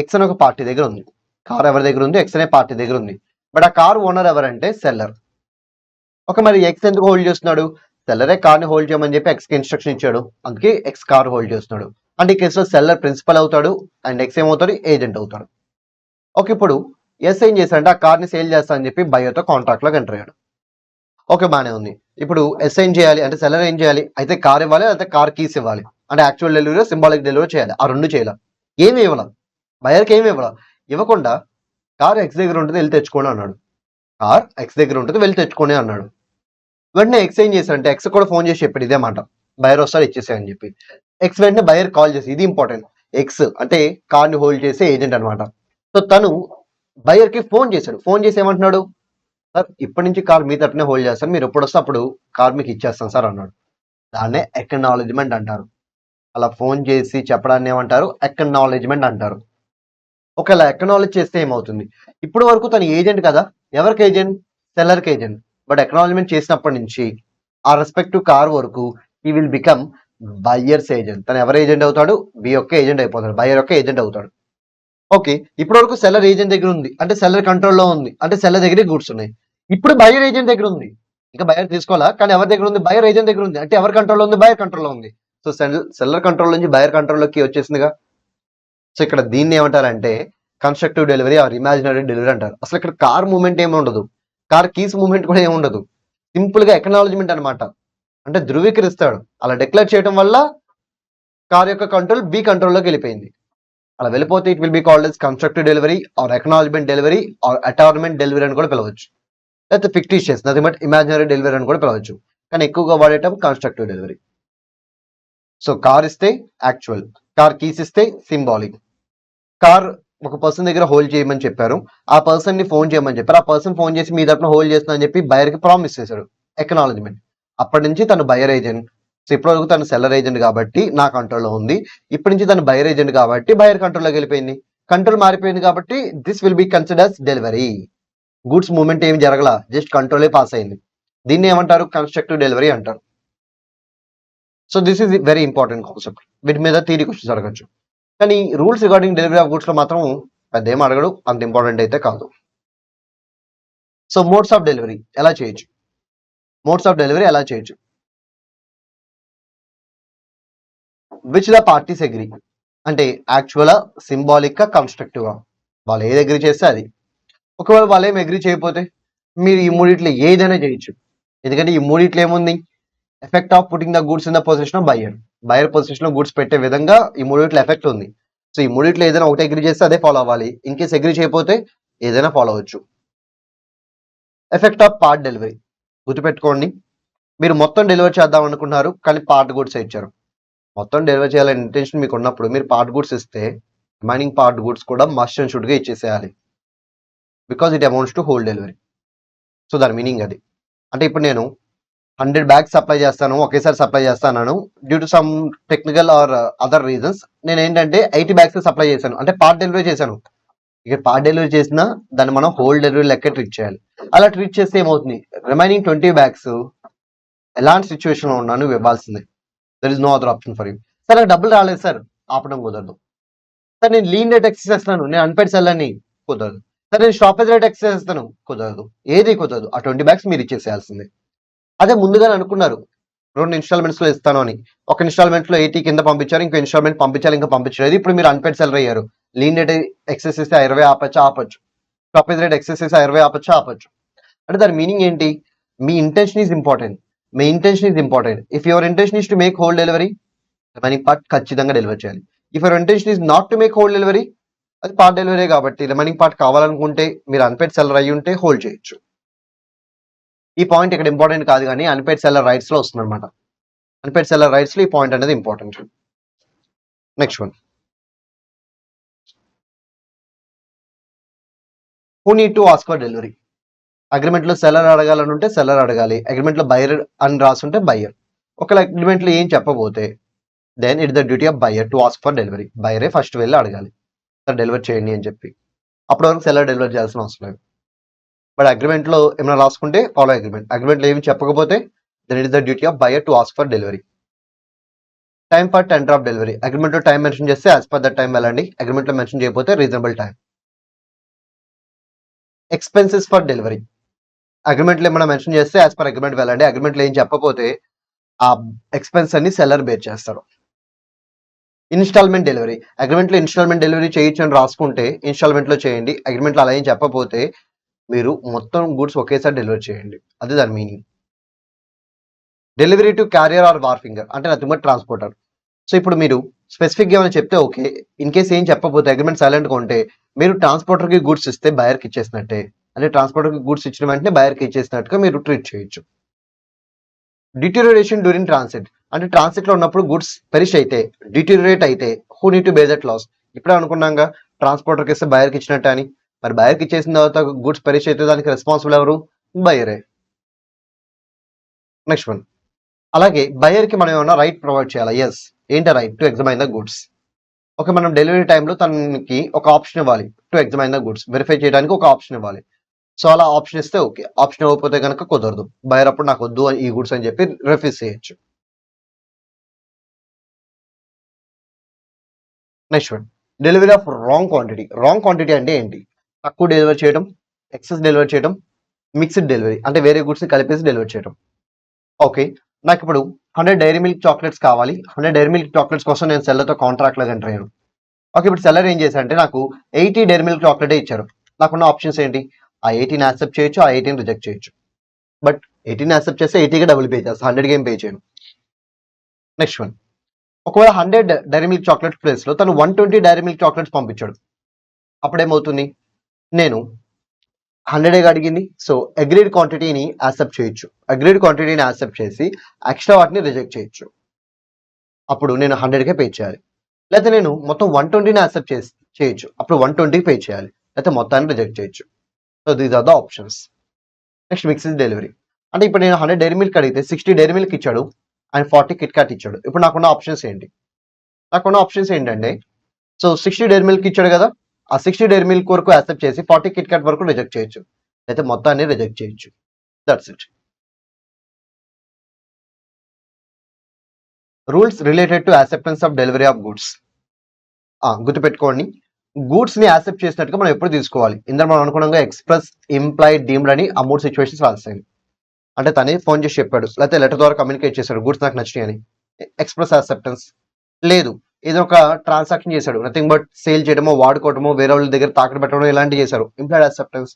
ఎక్స్ అనే ఒక పార్టీ దగ్గర ఉంది. కార్ ఎవరి దగ్గర ఉంది, ఎక్స్ అనే పార్టీ దగ్గర ఉంది. బట్ ఆ కార్ ఓనర్ ఎవరంటే సెల్లర్. ఓకే, మరి ఎక్స్ ఎందుకు హోల్డ్ చేస్తున్నాడు, సెల్లరే కార్ని హోల్డ్ చేయమని చెప్పి ఎక్స్కి ఇన్స్ట్రక్షన్ ఇచ్చాడు, అందుకే ఎక్స్ కార్ హోల్డ్ చేస్తున్నాడు. అంటే ఈ కేసులో సెల్లర్ ప్రిన్సిపల్ అవుతాడు అండ్ ఎక్స్ ఏమవుతాడు, ఏజెంట్ అవుతాడు. ఓకే, ఇప్పుడు ఎస్ ఏం చేశాడంటే ఆ కార్ని సేల్ చేస్తా అని చెప్పి బయ్యర్తో కాంట్రాక్ట్లోకి ఎంటర్ అయ్యాడు. ఓకే, బాగానే ఉంది. ఇప్పుడు ఎస్ ఏం చేయాలి అంటే సెల్లర్ ఏం చేయాలి, అయితే కార్ ఇవ్వాలి, అయితే కార్ కీస్ ఇవ్వాలి. అంటే యాక్చువల్ డెలివరీ, సింబాలిక్ డెలివరీ చేయాలి. ఆ రెండు చేయాలి. ఏమి ఇవ్వాల, బయర్కి ఏమి ఇవ్వాల, ఇవ్వకుండా కార్ ఎక్స్ దగ్గర ఉంటుంది వెళ్ళి తెచ్చుకోండి అన్నాడు. కార్ ఎక్స్ దగ్గర ఉంటుంది వెళ్ళి తెచ్చుకోండి అన్నాడు. వెంటనే ఎక్స్ ఏం చేశాడంటే ఎక్స్ కూడా ఫోన్ చేసి చెప్పాడు ఇదే మాట, బయర్ వస్తాడు ఇచ్చేసాయని చెప్పి. ఎక్స్ వెంటనే బయర్ కాల్ చేసి, ఇది ఇంపార్టెంట్, ఎక్స్ అంటే కార్ని హోల్డ్ చేసే ఏజెంట్ అనమాట. సో తను బయర్కి ఫోన్ చేశాడు. ఫోన్ చేసి ఏమంటున్నాడు, సార్ ఇప్పటి నుంచి కార్ మీ తరపునే హోల్డ్ చేస్తాను, మీరు ఎప్పుడు వస్తే అప్పుడు కార్ మీకు ఇచ్చేస్తాను సార్ అన్నాడు. దాన్నే ఎక్నాలెడ్జ్మెంట్ అంటారు. అలా ఫోన్ చేసి చెప్పడాన్ని ఏమంటారు, ఎక్నాలెడ్జ్మెంట్ అంటారు. ఒకవేళ ఎక్నాలెడ్జ్ చేస్తే ఏమవుతుంది, ఇప్పుడు వరకు తన ఏజెంట్ కదా, ఎవరికి ఏజెంట్, సెల్లర్కి ఏజెంట్. బట్ ఎక్నాలెడ్జ్మెంట్ చేసినప్పటి నుంచి ఆ రెస్పెక్టివ్ కార్ వరకు ఈ విల్ బికమ్ బయ్యర్స్ ఏజెంట్. తను ఎవరు ఏజెంట్ అవుతాడు, బి యొక్క ఏజెంట్ అయిపోతాడు, బయ్యర్ యొక్క ఏజెంట్ అవుతాడు. ఓకే, ఇప్పటి వరకు సెల్లర్ ఏజెంట్ దగ్గర ఉంది అంటే సెల్లర్ కంట్రోల్లో ఉంది, అంటే సెల్లర్ దగ్గరే గూడ్స్ ఉన్నాయి. ఇప్పుడు బయ్యర్ ఏజెంట్ దగ్గర ఉంది, ఇంకా బయ్యర్ తీసుకోవాలా, కానీ ఎవరి దగ్గర ఉంది, బయ్యర్ ఏజెంట్ దగ్గర ఉంది. అంటే ఎవరి కంట్రోల్లో ఉంది, బయ్యర్ కంట్రోల్లో ఉంది. సో సెల్లర్ కంట్రోల్ నుంచి బయ్యర్ కంట్రోల్లోకి వచ్చేసిందిగా. సో ఇక్కడ దీన్ని ఏమంటారంటే constructive delivery are imaginary delivery అంటారు. అసలు ఇక్కడ కార్ మూవ్మెంట్ ఏమి ఉండదు, కార్ కీస్ మూవ్మెంట్ కూడా ఏమి ఉండదు, సింపుల్ గా ఎక్నాలెడ్జ్మెంట్ అనమాట. అంటే ధృవీకరిస్తాడు. అలా డిక్లేర్ చేయడం వల్ల కార్ యొక్క కంట్రోల్ బి కంట్రోల్లోకి వెళ్ళిపోయింది. అలా వెళ్ళిపోతే it will be called as constructive delivery or acknowledgement delivery or attornment delivery అని కూడా పిలవచ్చు. లేకపోతే fictitious, nothing but imaginary delivery అని కూడా పిలవచ్చు. కానీ ఎక్కువగా వాడేటం కన్స్ట్రక్టివ్ డెలివరీ. సో కార్ ఇస్తే యాక్చువల్, కార్ కీస్ ఇస్తే సింబాలిక్. కార్ ఒక పర్సన్ దగ్గర హోల్డ్ చేయమని చెప్పారు, ఆ పర్సన్ ని ఫోన్ చేయమని చెప్పారు, ఆ పర్సన్ ఫోన్ చేసి మీ తరపున హోల్డ్ చేస్తున్నా అని చెప్పి బయర్ కి ప్రామిస్ చేశాడు, ఎక్నాలెడ్జ్మెంట్. అప్పటి నుంచి తను బయర్ ఏజెంట్. సో ఇప్పటివరకు తను సెల్లర్ ఏజెంట్ కాబట్టి నా కంట్రోల్లో ఉంది, ఇప్పటి నుంచి తను బయర్ ఏజెంట్ కాబట్టి బయర్ కంట్రోల్లోకి వెళ్ళిపోయింది, కంట్రోల్ మారిపోయింది కాబట్టి this will B considers delivery. Goods movement ఏమి జరగల, జస్ట్ కంట్రోలే పాస్ అయింది. దీన్ని ఏమంటారు, కన్స్ట్రక్టివ్ డెలివరీ అంటారు. So this is very important concept. వీటి మీద థియరీ క్వశ్చన్స్ అడగచ్చు, కానీ rules regarding delivery of goods లో మాత్రం పెద్ద ఏం అడగడు, అంత ఇంపార్టెంట్ అయితే కాదు. సో మోడ్స్ ఆఫ్ డెలివరీ ఎలా చేయొచ్చు, మోడ్స్ ఆఫ్ డెలివరీ ఎలా చేయొచ్చు, విచ్ ద పార్టీస్ అగ్రీ అంటే యాక్చువల్ సింబాలిక్ కన్స్ట్రక్టివ్, వాళ్ళు ఏది అగ్రీ చేస్తే అది. ఒకవేళ వాళ్ళు ఏం అగ్రీ చేయకపోతే మీరు ఈ మూడిట్లో ఏదైనా చేయొచ్చు. ఎందుకంటే ఈ మూడిట్లో ఏముంది, effect of putting the goods in the position of buyer, buyer position లో గూడ్స్ పెట్టే విధంగా ఈ మూడిట్లో ఎఫెక్ట్ ఉంది. సో ఈ మూడిట్లో ఏదైనా ఒకటి అగ్రీ చేస్తే అదే ఫాలో అవ్వాలి, ఇన్ కేస్ అగ్రీ చేయకపోతే ఏదైనా ఫాలో అవ్వచ్చు. ఎఫెక్ట్ ఆఫ్ పార్ట్ డెలివరీ గుర్తుపెట్టుకోండి, మీరు మొత్తం డెలివరీ చేద్దాం అనుకున్నారు కానీ పార్ట్ గూడ్స్ ఇచ్చారు. మొత్తం డెలివరీ చేయాలని ఇంటెన్షన్ మీకు ఉన్నప్పుడు మీరు పార్ట్ గూడ్స్ ఇస్తే రిమైనింగ్ పార్ట్ గూడ్స్ కూడా మస్ట్ అండ్ షుడ్ గా ఇచ్చేసేయాలి, because it amounts to whole delivery. So దాని మీనింగ్ అది. అంటే ఇప్పుడు నేను 100 బ్యాగ్స్ సప్లై చేస్తాను, ఒకేసారి సప్లై చేస్తాను, due to some technical are other reasons నేను ఏంటంటే 80 బ్యాగ్స్ సప్లై చేశాను, అంటే పార్ట్ డెలివరీ చేశాను. ఇక పార్ట్ డెలివరీ చేసినా దాన్ని మనం హోల్ డెలివరీ లెక్క ట్రీట్ చేయాలి. అలా ట్రీట్ చేస్తే ఏమవుతుంది, రిమైనింగ్ 20 బ్యాగ్స్ ఎలాంటి సిచ్యువేషన్ లో ఉన్నా నువ్వు ఇవ్వాల్సిందే, there is no other option for you. Sir నాకు డబ్బులు రాలేదు సార్, ఆపడం కుదరదు. సార్ నేను లీన్ రేట్ ఎక్సెస్ చేస్తున్నాను, నేను అన్పెయిడ్ సెల్ అని కుదరదు. సార్ నేను స్టాపేజ్ రేట్ ఎక్సెస్ చేస్తాను, కుదరదు, ఏది కుదరదు. ఆ 20 బ్యాగ్స్ మీరు ఇచ్చేసేయాల్సిందే. అదే ముందుగానే అనుకున్నారు 2 ఇన్స్టాల్మెంట్స్ లో ఇస్తాను అని, ఒక ఇన్స్టాల్మెంట్ లో 80 కింద పంపించారు, ఇంకో ఇన్స్టాల్మెంట్ పంపించాలి, ఇంకా పంపించలేదు. ఇప్పుడు మీరు అన్పెయిడ్ సెలర్ అయ్యారు, లీన్ రేట్ ఎక్సెస్ ఇస్తే 20 ఆపచ్చు, స్టాపేజ్ రేట్ ఎక్సెస్ ఇస్తే 20 ఆపచ్చు. అంటే దాని మీనింగ్ ఏంటి, మీ ఇంటెన్షన్ ఈజ్ ఇంపార్టెంట్, మీ intention is important. If your intention is to make whole delivery, remaining part ఖచ్చితంగా డెలివర్ చేయాలి. If your intention is not to make whole delivery, అది పార్ట్ డెలివరీ కాబట్టి రిమైనింగ్ పార్ట్ కావాలనుకుంటే మీరు unpaid seller అయ్యి ఉంటే hold చేయొచ్చు. ఈ పాయింట్ ఇక్కడ ఇంపార్టెంట్ కాదు, కానీ అన్పెయిడ్ సెల్లర్ రైట్స్ లో వస్తుంది అనమాట. అన్పెయిడ్ సెల్లర్ రైట్స్ లో ఈ పాయింట్ అనేది important. Next one, who need to ask for delivery. Agreement లో సెల్లర్ అడగాలని ఉంటే సెల్లర్ అడగాలి, అగ్రిమెంట్ లో బయర్ అని రాసుంటే బయ్యర్. ఒకవేళ అగ్రిమెంట్ లో ఏం చెప్పబోతే then it the duty of buyer to ask for delivery. బయ్యరే ఫస్ట్ వెళ్ళి అడగాలి, సార్ డెలివర్ చేయండి అని చెప్పి. అప్పటి వరకు సెల్లర్ డెలివర్ చేయాల్సిన అవసరం లేదు. బట్ అగ్రిమెంట్ లో ఏమైనా రాసుకుంటే ఫాలో అగ్రిమెంట్, అగ్రిమెంట్ లో ఏమి చెప్పకపోతే then it is the duty of buyer to ask for delivery. Time for tender of delivery, agreement లో టైం మెన్షన్ చేస్తే యాజ్ పర్ దట్ టైం వెళ్ళండి, అగ్రిమెంట్ లో మెన్షన్ చేయకపోతే reasonable time. Expenses for delivery, agreement లో ఏమైనా mention చేస్తే as per agreement వెళ్ళండి, agreement లో ఏం చెప్పకపోతే ఆ ఎక్స్పెన్స్ అన్ని సెల్లర్ బేర్ చేస్తారు. ఇన్స్టాల్మెంట్ డెలివరీ, అగ్రిమెంట్లో ఇన్స్టాల్మెంట్ డెలివరీ చేయొచ్చు అని రాసుకుంటే ఇన్స్టాల్మెంట్లో చేయండి. అగ్రిమెంట్లో అలా ఏం చెప్పకపోతే మీరు మొత్తం గూడ్స్ ఒకేసారి డెలివరీ చేయండి. అది దాని meaning. Delivery to carrier or wharfinger అంటే నథింగ్ బట్ ట్రాన్స్పోర్టర్. సో ఇప్పుడు మీరు స్పెసిఫిక్గా ఏమైనా చెప్తే ఓకే, ఇన్ కేస్ ఏం చెప్పకపోతే అగ్రిమెంట్ సైలెంట్గా ఉంటే మీరు ట్రాన్స్పోర్టర్కి గూడ్స్ ఇస్తే బయర్కి ఇచ్చేసినట్టే. అంటే ట్రాన్స్పోర్టర్కి గూడ్స్ ఇచ్చిన వెంటనే బయర్కి ఇచ్చేసినట్టుగా మీరు ట్రీట్ చేయొచ్చు. డిటోరియేషన్ డ్యూరింగ్ ట్రాన్సిట్ అంటే ట్రాన్సిట్ లో ఉన్నప్పుడు గుడ్స్ పెరిష్ అయితే, డిటోరియేట్ అయితే who need to bear that loss. ఇప్పుడే అనుకున్నాగా ట్రాన్స్పోర్టర్కి ఇస్తే బయర్కి ఇచ్చినట్టు అని. మరి బయర్కి ఇచ్చేసిన తర్వాత గుడ్స్ పెరిష్ అయితే దానికి రెస్పాన్సిబుల్ ఎవరు? బయరే. నెక్స్ట్ వన్, అలాగే బయర్కి మనం ఏమైనా రైట్ ప్రొవైడ్ చేయాలా? ఎస్. ఏంటి right? To ఎగ్జామైన్ the goods. Okay, మనం డెలివరీ టైంలో తనకి ఒక ఆప్షన్ ఇవ్వాలి. టు ఎగ్జామైన్ ద గుడ్స్ వెరిఫై చేయడానికి ఒక ఆప్షన్ ఇవ్వాలి. సో అలా ఆప్షన్ ఇస్తే ఓకే, ఆప్షన్ ఇవ్వకపోతే కనుక కుదరదు. బయర్ అప్పుడు నాకు వద్దు ఈ గుడ్స్ అని చెప్పి రిఫ్యూజ్ చేయొచ్చు. Next one, delivery of wrong quantity. Wrong quantity అంటే ఏంటి? తక్కువ డెలివరీ చేయడం, ఎక్సెస్ డెలివరీ చేయడం, మిక్స్డ్ డెలివరీ అంటే వేరే గుడ్స్ కలిపేసి డెలివరీ చేయడం. ఓకే, నాకు ఇప్పుడు 100 డైరీ మిల్క్ చాక్లెట్స్ కావాలి. 100 డైరీ మిల్క్ చాక్లెట్స్ కోసం నేను సెల్లర్తో కాంట్రాక్ట్ లాగా ఎంటర్ అయ్యాను. ఓకే, ఇప్పుడు సెల్లర్ ఏం చేశారంటే నాకు 80 డైరీ మిల్క్ చాక్లెటే ఇచ్చారు. నాకున్న ఆప్షన్స్ ఏంటి? ఆ 80ని యాక్సెప్ట్ చేయొచ్చు, ఆ 80ని రిజెక్ట్ చేయొచ్చు. బట్ 80ని యాక్సెప్ట్ చేస్తే 80కి డబుల్ పే చేస్తాను, 100కి ఏం పే చేయను. నెక్స్ట్ వన్, ఒకవేళ 100 డైరీ మిల్క్ చాక్లెట్స్ ప్లేస్ లో తను 120 డైరీ మిల్క్ చాక్లెట్స్ పంపించాడు. అప్పుడేమవుతుంది? నేను 100 అడిగింది, సో అగ్రీడ్ క్వాంటిటీని యాక్సెప్ట్ చేయొచ్చు. అగ్రీడ్ క్వాంటిటీని యాక్సెప్ట్ చేసి ఎక్స్ట్రా వాటిని రిజెక్ట్ చేయొచ్చు. అప్పుడు నేను 100కే పే చేయాలి. లేకపోతే నేను మొత్తం 120ని యాక్సెప్ట్ చేయొచ్చు. అప్పుడు 120 పే చేయాలి. లేకపోతే మొత్తాన్ని రిజెక్ట్ చేయొచ్చు. So these are the options. Next mixed delivery అంటే ఇప్పుడు నేను 100 డైరీ మిల్క్ అడిగితే 60 డైరీ మిల్క్ ఇచ్చాడు అండ్ 40 కిట్ క్యాట్ ఇచ్చాడు. ఇప్పుడు నాకున్న ఆప్షన్స్ ఏంటి? నాకున్న ఆప్షన్స్ ఏంటంటే, సో 60 డైరీ మిల్క్ ఇచ్చాడు కదా, ఆ 60 డైరీ మిల్క్ వరకు యాక్సెప్ట్ చేసి 40 కిట్ క్యాట్ వరకు రిజెక్ట్ చేయొచ్చు. అయితే మొత్తాన్ని రిజెక్ట్ చేయొచ్చు. That's it. Rules related to acceptance of delivery of goods. గుర్తుపెట్టుకోండి, గూడ్స్ ని యాక్సెప్ట్ చేసినట్టుగా మనం ఎప్పుడు తీసుకోవాలి. ఇందులో మనం అనుకున్నాగా ఎక్స్ప్రెస్, ఇంప్లాయిడ్, డీమ్డ్ అని ఆ 3 సిచ్యువేషన్స్ రాస్తాయి. అంటే తనే ఫోన్ చేసి చెప్పాడు, లేకపోతే లెటర్ ద్వారా కమ్యూనికేట్ చేశాడు గూడ్స్ నాకు నచ్చినాయి అని, ఎక్స్ప్రెస్ యాక్సెప్టెన్స్. లేదు, ఏదో ఒక ట్రాన్సాక్షన్ చేశాడు, నథింగ్ బట్ సేల్ చేయడమో, వాడుకోవడమో, వేరే వాళ్ళ దగ్గర తాకట్టు పెట్టడం ఇలాంటివి చేశారు, ఇంప్లాయిడ్ యాక్సెప్టెన్స్.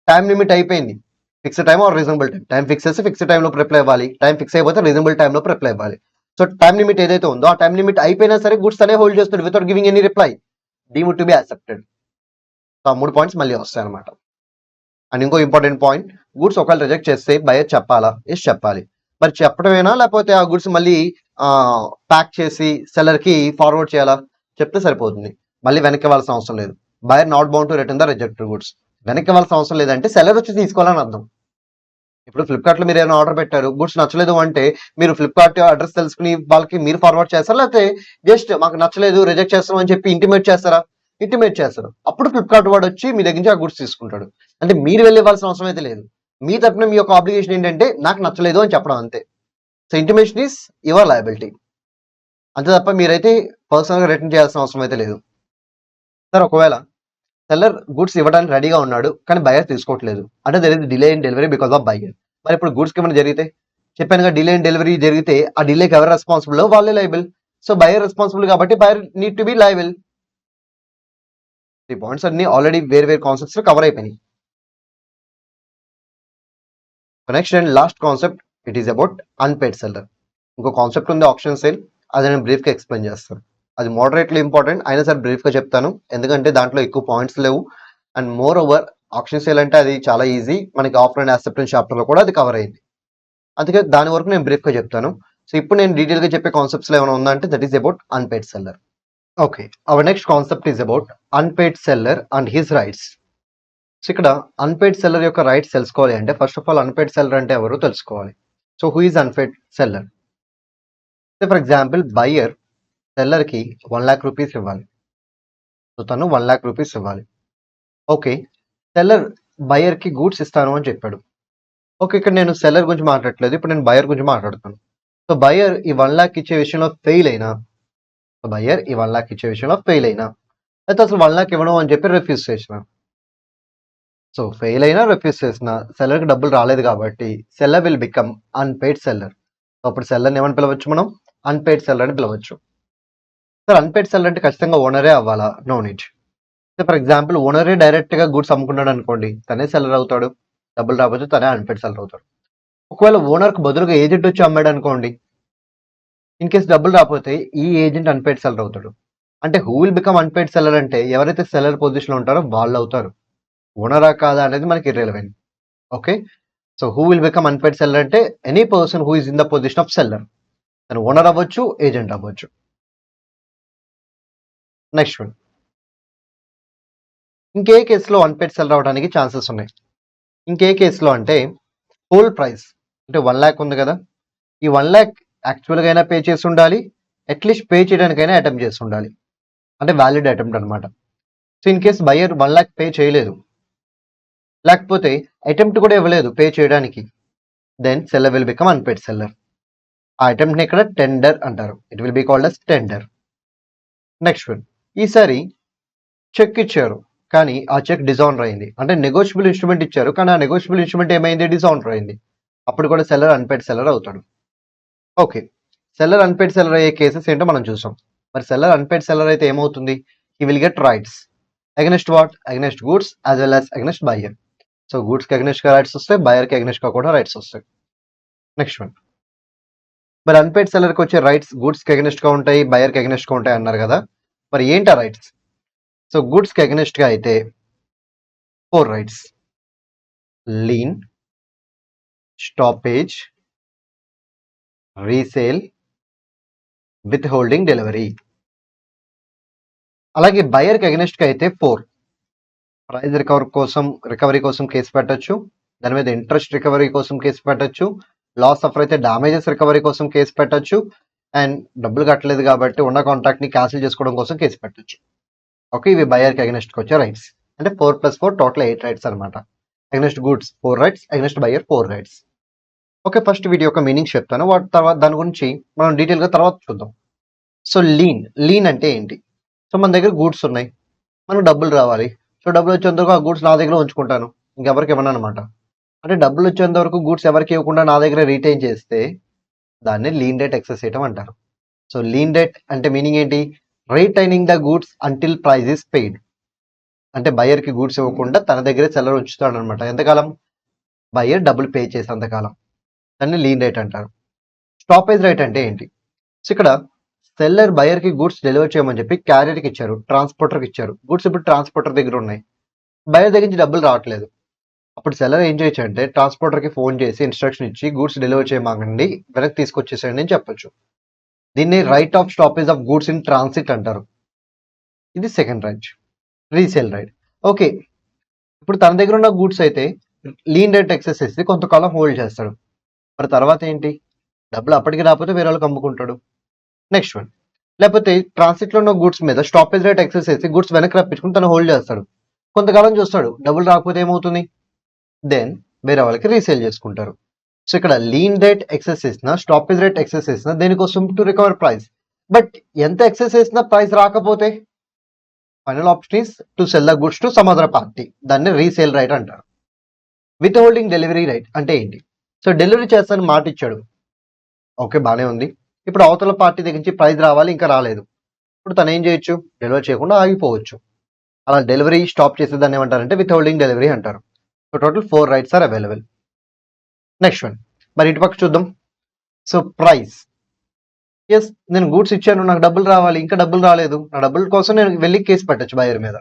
టైం లిమిట్ అయిపోయింది, fixed time or reasonable time. Time fix చేసి ఫిక్స్డ్ టైంలో రిప్లై ఇవ్వాలి, టైం ఫిక్స్ అయిపోతే రీజనబుల్ టైంలో రిప్లై ఇవ్వాలి. సో టైం లిమిట్ ఏదైతే ఉందో ఆ టైం లిమిట్ అయిపోయినా సరే గుడ్స్ అనే హోల్డ్ చేస్తాడు without giving any reply, deemed to be accepted. So ఆ 3 పాయింట్స్ మళ్ళీ వస్తాయి అనమాట. అండ్ ఇంకో ఇంపార్టెంట్ పాయింట్, గుడ్స్ ఒకవేళ రిజెక్ట్ చేస్తే బయర్ చెప్పాలా? ఎస్ చెప్పాలి. మరి చెప్పడమేనా, లేకపోతే ఆ గుడ్స్ మళ్ళీ ప్యాక్ చేసి సెల్లర్ కి ఫార్వర్డ్ చేయాలా? చెప్తే సరిపోతుంది, మళ్ళీ వెనక్కి ఇవ్వాల్సిన అవసరం లేదు. Buyer not bound to return the rejected goods. వెనక్కి ఇవ్వాల్సిన అవసరం లేదంటే సెల్లర్ వచ్చి తీసుకోవాలని అర్థం. ఇప్పుడు ఫ్లిప్కార్ట్ లో మీరు ఏమైనా ఆర్డర్ పెట్టారు, గుడ్స్ నచ్చలేదు అంటే మీరు ఫ్లిప్కార్ట్ అడ్రస్ తెలుసుకుని వాళ్ళకి మీరు ఫార్వర్డ్ చేస్తారా, లేకపోతే జస్ట్ మాకు నచ్చలేదు రిజెక్ట్ చేస్తాం అని చెప్పి ఇంటిమేట్ చేస్తారా? ఇంటిమేట్ చేస్తారు. అప్పుడు ఫ్లిప్కార్ట్ వాడు వచ్చి మీ దగ్గర నుంచి ఆ గుడ్స్ తీసుకుంటాడు. అంటే మీరు వెళ్ళి ఇవ్వాల్సిన అవసరం అయితే లేదు. మీ తరపున మీ యొక్క ఆబ్లిగేషన్ ఏంటంటే నాకు నచ్చలేదు అని చెప్పడం అంతే. So intimation is your liability, అంతే తప్ప మీరైతే పర్సనల్గా రిటర్న్ చేయాల్సిన అవసరం అయితే లేదు. సార్ ఒకవేళ సెల్లర్ గుడ్స్ ఇవ్వడానికి రెడీగా ఉన్నాడు కానీ బయర్ తీసుకోవట్లేదు అంటే there is delay in delivery because of buyer. మరి ఇప్పుడు గుడ్స్ కి ఏమైనా జరిగితే, చెప్పానుగా డిలే ఇన్ డెలివరీ జరిగితే ఆ డిలేకి ఎవరు రెస్పాన్సిబుల్? వాళ్ళే లైబుల్. సో బయర్ రెస్పాన్సిబుల్ కాబట్టి buyer need to be liable. ఈ పాయింట్స్ అన్ని ఆల్రెడీ వేరే వేరే కాన్సెప్ట్స్ లో కవర్ అయిపోయినాయి. Next and last concept, it is about unpaired seller. ఇంకో కాన్సెప్ట్ ఉంది ఆప్షన్ సేల్, అది నేను బ్రీఫ్ గా ఎక్స్ప్లెయిన్ చేస్తాను. అది మోడరేట్లీ ఇంపార్టెంట్, అయినా సరే బ్రీఫ్ గా చెప్తాను ఎందుకంటే దాంట్లో ఎక్కువ పాయింట్స్ లేవు. And more over option sale అంటే అది చాలా ఈజీ, మనకి ఆఫ్లైన్ యాక్సెప్టెన్స్ చాప్టర్ లో కూడా అది కవర్ అయింది. అందుకే దాని వరకు నేను బ్రీఫ్ గా చెప్తాను. సో ఇప్పుడు నేను డీటెయిల్ గా చెప్పే కాన్సెప్ట్స్ ఏమైనా ఉందంటే that is about unpaired seller. Okay, our next concept is about unpaired seller and his rights. So ఇక్కడ అన్పేడ్ సెల్లర్ యొక్క రైట్స్ తెలుసుకోవాలి అంటే first of all unpaired seller అంటే ఎవరో తెలుసుకోవాలి. So who is unpaired seller? For example buyer seller కి 1 lakh rupees ఇవ్వాలి. So తను 1 lakh రూపీస్ ఇవ్వాలి. ఓకే, సెల్లర్ బయ్యర్ కి గూడ్స్ ఇస్తాను అని చెప్పాడు. ఓకే, ఇక్కడ నేను సెల్లర్ గురించి మాట్లాడట్లేదు, ఇప్పుడు నేను బయ్యర్ గురించి మాట్లాడుతాను. సో బయ్యర్ ఈ 1 lakh ఇచ్చే విషయంలో ఫెయిల్ అయినా, బయ్యర్ ఈ 1 lakh ఇచ్చే విషయంలో ఫెయిల్ అయినా, అయితే అసలు 1 lakh ఇవ్వడం అని చెప్పి రిఫ్యూజ్ చేసిన, సో ఫెయిల్ అయినా రిఫ్యూజ్ చేసిన సెల్లర్కి డబ్బులు రాలేదు కాబట్టి seller will become unpaired seller. అప్పుడు సెల్లర్ని ఏమని పిలవచ్చు, మనం అన్పెయిడ్ సెల్లర్ అని పిలవచ్చు. సార్ అన్పెయిడ్ సెల్లర్ అంటే ఖచ్చితంగా ఓనరే అవ్వాలా? No need. ఫర్ ఎగ్జాంపుల్ ఓనరే డైరెక్ట్గా గూడ్స్ అమ్ముకున్నాడు అనుకోండి, తనే సెల్లర్ అవుతాడు. డబ్బులు రాకపోతే తనే అన్పెయిడ్ సెల్లర్ అవుతాడు. ఒకవేళ ఓనర్కి బదులుగా ఏజెంట్ వచ్చి అమ్మాడు అనుకోండి, ఇన్ కేసు డబ్బులు రాకపోతే ఈ ఏజెంట్ అన్పెయిడ్ సెల్లర్ అవుతాడు. అంటే who will become unpaid seller అంటే ఎవరైతే సెల్లర్ పొజిషన్లో ఉంటారో వాళ్ళు అవుతారు. ఓనరా కాదా అనేది మనకి irrelevant. Okay, so who will become unpaid seller అంటే any person who is in the position of seller. తను ఓనర్ అవ్వచ్చు, ఏజెంట్ అవ్వచ్చు. నెక్స్ట్ వన్, ఇంకే కేసులో అన్పెయిడ్ సెల్లర్ అవడానికి ఛాన్సెస్ ఉన్నాయి? ఇంకే కేసులో అంటే హోల్ ప్రైస్ అంటే 1 lakh ఉంది కదా, ఈ 1 lakh యాక్చువల్గా అయినా పే చేసి ఉండాలి, అట్లీస్ట్ పే చేయడానికైనా అటెంప్ట్ చేసి ఉండాలి. అంటే వ్యాలిడ్ అటెంప్ట్ అనమాట. So in case buyer 1 lakh pay చేయలేదు, లేకపోతే అటెంప్ట్ కూడా ఇవ్వలేదు పే చేయడానికి, then seller will become unpaid seller. ఆ అటెంప్ట్ని ఇక్కడ టెండర్ అంటారు. It will be called as tender. Next one, ఈసారి చెక్ ఇచ్చారు కానీ ఆ చెక్ డిజానర్ అయింది. అంటే నెగోషియబుల్ ఇన్స్ట్రుమెంట్ ఇచ్చారు కానీ ఆ నెగోషియబుల్ ఇన్స్ట్రుమెంట్ ఏమైంది, డిజానర్ అయింది. అప్పుడు కూడా సెల్లర్ అన్పెయిడ్ సెల్లర్ అవుతాడు. ఓకే, సెల్లర్ అన్పెయిడ్ సెల్లర్ అయ్యే కేసెస్ ఏంటో మనం చూసాం. మరి సెల్లర్ అన్పెయిడ్ సెల్లర్ అయితే ఏమవుతుంది? He will get rights against what? Against goods as well as against buyer. So గూడ్స్కి అగెన్స్ట్గా రైట్స్ వస్తాయి, బయర్కి అగెన్స్ట్గా కూడా రైట్స్ వస్తాయి. నెక్స్ట్ వన్, మరి అన్పెయిడ్ సెల్లర్కి వచ్చే రైట్స్ గూడ్స్కి అగెన్స్ట్గా ఉంటాయి, బయర్కి అగెన్స్ట్గా ఉంటాయి అన్నారు కదా, మరి ఏంటి ఆ రైట్స్? సో గూడ్స్కి అగెన్స్ట్గా అయితే 4 rights: lean, stoppage, resale, with holding delivery. అలాగే బయర్కి అగెన్స్ట్గా అయితే 4: ప్రైజ్ రికవరీ కోసం కేసు పెట్టచ్చు, దాని మీద ఇంట్రెస్ట్ రికవరీ కోసం కేసు పెట్టచ్చు, లాస్ సఫర్ అయితే డామేజెస్ రికవరీ కోసం కేసు పెట్టచ్చు, అండ్ డబ్బులు కట్టలేదు కాబట్టి ఉన్న కాంట్రాక్ట్ని క్యాన్సిల్ చేసుకోవడం కోసం కేసు పెట్టచ్చు. ఓకే, ఇవి బయర్కి అగెన్స్ట్కి వచ్చే రైట్స్. అంటే 4+4 టోటల్ 8 రైట్స్ అనమాట. Against goods 4 rights, against buyer 4 rights. Okay, first video యొక్క మీనింగ్ చెప్తాను, వాటి తర్వాత దాని గురించి మనం డీటెయిల్గా తర్వాత చూద్దాం. సో లీన్ అంటే ఏంటి? సో మన దగ్గర గూడ్స్ ఉన్నాయి, మనకు డబ్బులు రావాలి. సో డబ్బులు వచ్చేంత వరకు ఆ గూడ్స్ నా దగ్గర ఉంచుకుంటాను, ఇంకెవరికి ఇవ్వను అనమాట. అంటే డబ్బులు వచ్చేంత వరకు గూడ్స్ ఎవరికి ఇవ్వకుండా నా దగ్గర రీటైన్ చేస్తే దాన్ని లీన్ డెట్ ఎక్సెస్ చేయడం అంటారు. సో లీన్ డెట్ అంటే మీనింగ్ ఏంటి? Retaining the goods until price is paid. అంటే బయర్కి గూడ్స్ ఇవ్వకుండా తన దగ్గరే సెల్లర్ ఉంచుతాడు అనమాట. ఎంతకాలం? బయర్ డబ్బులు పే చేసేంతకాలం. దాన్ని లీన్ రేట్ అంటారు. స్టాపేజ్ రైట్ అంటే ఏంటి? సో ఇక్కడ సెల్లర్ బయర్కి గూడ్స్ డెలివర్ చేయమని చెప్పి క్యారియర్కి ఇచ్చారు, ట్రాన్స్పోర్టర్కి ఇచ్చారు. గూడ్స్ ఇప్పుడు ట్రాన్స్పోర్టర్ దగ్గర ఉన్నాయి, బయర్ దగ్గర నుంచి డబ్బులు రావట్లేదు. అప్పుడు సెల్లర్ ఏం చేయొచ్చు అంటే ట్రాన్స్పోర్టర్కి ఫోన్ చేసి ఇన్స్ట్రక్షన్ ఇచ్చి గూడ్స్ డెలివర్ చేయమాగండి, వెనక్కి తీసుకొచ్చేసేయండి అని చెప్పొచ్చు. దీన్ని right of stoppage of goods in transit అంటారు. ఇది second right. Resale right. Okay, ఇప్పుడు తన దగ్గర ఉన్న గూడ్స్ అయితే లీన్ రేట్ ఎక్సెస్ చేసి కొంతకాలం హోల్డ్ చేస్తాడు. మరి తర్వాత ఏంటి? డబ్బులు అప్పటికి రాకపోతే వేరే వాళ్ళకి అమ్ముకుంటాడు. నెక్స్ట్ వన్, లేకపోతే ట్రాన్సిట్లో ఉన్న గూడ్స్ మీద స్టాపేజ్ రేట్ ఎక్సెస్ చేసి గూడ్స్ వెనక్కి రప్పించుకుని తను హోల్డ్ చేస్తాడు, కొంతకాలం చూస్తాడు, డబ్బులు రాకపోతే ఏమవుతుంది? దెన్ వేరే వాళ్ళకి రీసేల్ చేసుకుంటారు. సో ఇక్కడ లీన్ రేట్ ఎక్సెస్ చేసిన, స్టాపేజ్ రేట్ ఎక్సెస్ చేసిన దేనికోసం? To recover price. బట్ ఎంత ఎక్సెస్ చేసినా ప్రైస్ రాకపోతే final option is to sell the goods to some other party. దాన్ని రీసేల్ రైట్ అంటారు. విత్ హోల్డింగ్ డెలివరీ రైట్ అంటే ఏంటి? సో డెలివరీ చేస్తానని మాట ఇచ్చాడు, ఓకే బానే ఉంది. ఇప్పుడు అవతల పార్టీ దగ్గర నుంచి ప్రైస్ రావాలి, ఇంకా రాలేదు. ఇప్పుడు తను ఏం చేయొచ్చు? డెలివరీ చేయకుండా ఆగిపోవచ్చు. అలా డెలివరీ స్టాప్ చేసేదాన్ని ఏమంటారంటే విత్ హోల్డింగ్ డెలివరీ అంటారు. So total 4 rights are available. Next one, మరి ఇటుపక్క చూద్దాం. సో ప్రైస్, ఎస్ నేను గూడ్స్ ఇచ్చాను, నాకు డబ్బులు రావాలి, ఇంకా డబ్బులు రాలేదు, నా డబ్బుల కోసం నేను వెళ్ళి కేసు పెట్టచ్చు బయర్ మీద.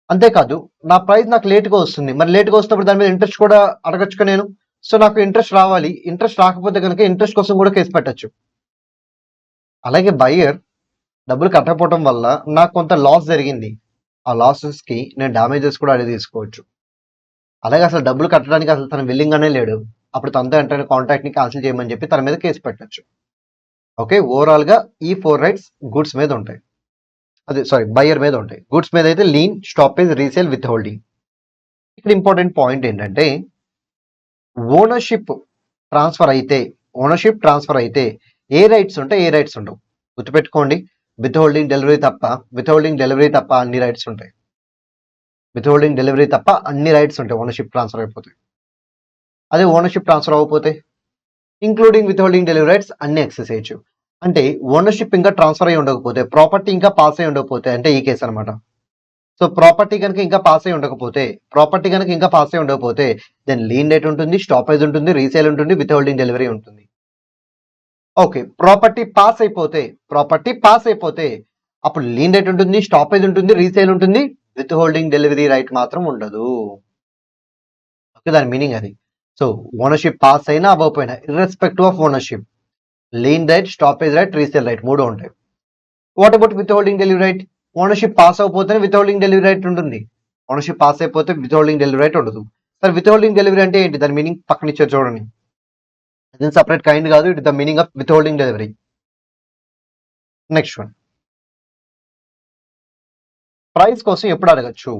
అంతేకాదు నా ప్రైస్ నాకు లేట్గా వస్తుంది, మరి లేట్గా వస్తున్నప్పుడు దాని మీద ఇంట్రెస్ట్ కూడా అడగచ్చుగా నేను. సో నాకు ఇంట్రెస్ట్ రావాలి, ఇంట్రెస్ట్ రాకపోతే కనుక ఇంట్రెస్ట్ కోసం కూడా కేసు పెట్టచ్చు. అలాగే బయర్ డబ్బులు కట్టకపోవడం వల్ల నాకు కొంత లాస్ జరిగింది, ఆ లాసెస్కి నేను డ్యామేజెస్ కూడా అడిగి తీసుకోవచ్చు. అలాగే అసలు డబ్బులు కట్టడానికి అసలు తన విల్లింగ్గానే లేడు, అప్పుడు తనతో వెంటనే కాంట్రాక్ట్ని క్యాన్సిల్ చేయమని చెప్పి తన మీద కేసు పెట్టచ్చు. ఓకే, ఓవరాల్గా ఈ 4 రైట్స్ గూడ్స్ మీద ఉంటాయి, బయర్ మీద ఉంటాయి. గూడ్స్ మీద అయితే lean, stoppage, resale, with holding. ఇక్కడ ఇంపార్టెంట్ పాయింట్ ఏంటంటే ఓనర్షిప్ ట్రాన్స్ఫర్ అయితే ఏ రైట్స్ ఉంటాయి, ఏ రైట్స్ ఉండవు. గుర్తుపెట్టుకోండి, విత్ హోల్డింగ్ డెలివరీ తప్ప అన్ని రైట్స్ ఉంటాయి. విత్ హోల్డింగ్ డెలివరీ తప్ప అన్ని రైట్స్ ఉంటాయి ఓనర్షిప్ ట్రాన్స్ఫర్ అయిపోతే. అదే ఓనర్షిప్ ట్రాన్స్ఫర్ అవ్వకపోతే including with holding delivery rights అన్ని యాక్సెస్ చేయొచ్చు. అంటే ఓనర్షిప్ ఇంకా ట్రాన్స్ఫర్ అయ్యి ఉండకపోతే, ప్రాపర్టీ ఇంకా పాస్ అయ్యి ఉండకపోతే అంటే ఈ కేసు అనమాట. సో ప్రాపర్టీ కనుక ఇంకా పాస్ అయ్యి ఉండకపోతే దెన్ లీన్ డేట్ ఉంటుంది, స్టాపేజ్ ఉంటుంది, రీసేల్ ఉంటుంది, విత్ హోల్డింగ్ డెలివరీ ఉంటుంది. ఓకే, ప్రాపర్టీ పాస్ అయిపోతే అప్పుడు లీన్ డేట్ ఉంటుంది, స్టాపేజ్ ఉంటుంది, రీసేల్ ఉంటుంది, విత్ హోల్డింగ్ డెలివరీ రైట్ మాత్రం ఉండదు. ఓకే, దాని మీనింగ్ అది. సో ఓనర్షిప్ పాస్ అయినా అవ్వకపోయినా irrespective of ownership, lien right, stoppage right, resale right 3 ఉంటాయి. What about withholding delivery right? Ownership pass అయిపోతేనే విత్ హోల్డింగ్ డెలివరీ రైట్ ఉంటుంది. ఓనర్షిప్ పాస్ అయిపోతే విత్ హోల్డింగ్ డెలివరీ రైట్ ఉండదు. సరే, with holding delivery అంటే ఏంటి? దాని మీనింగ్ పక్కన ఇచ్చారు చూడండి. ఇది సపరేట్ కైండ్ కాదు, it the meaning of with holding delivery. Next one, price కోసం ఎప్పుడు అడగచ్చు?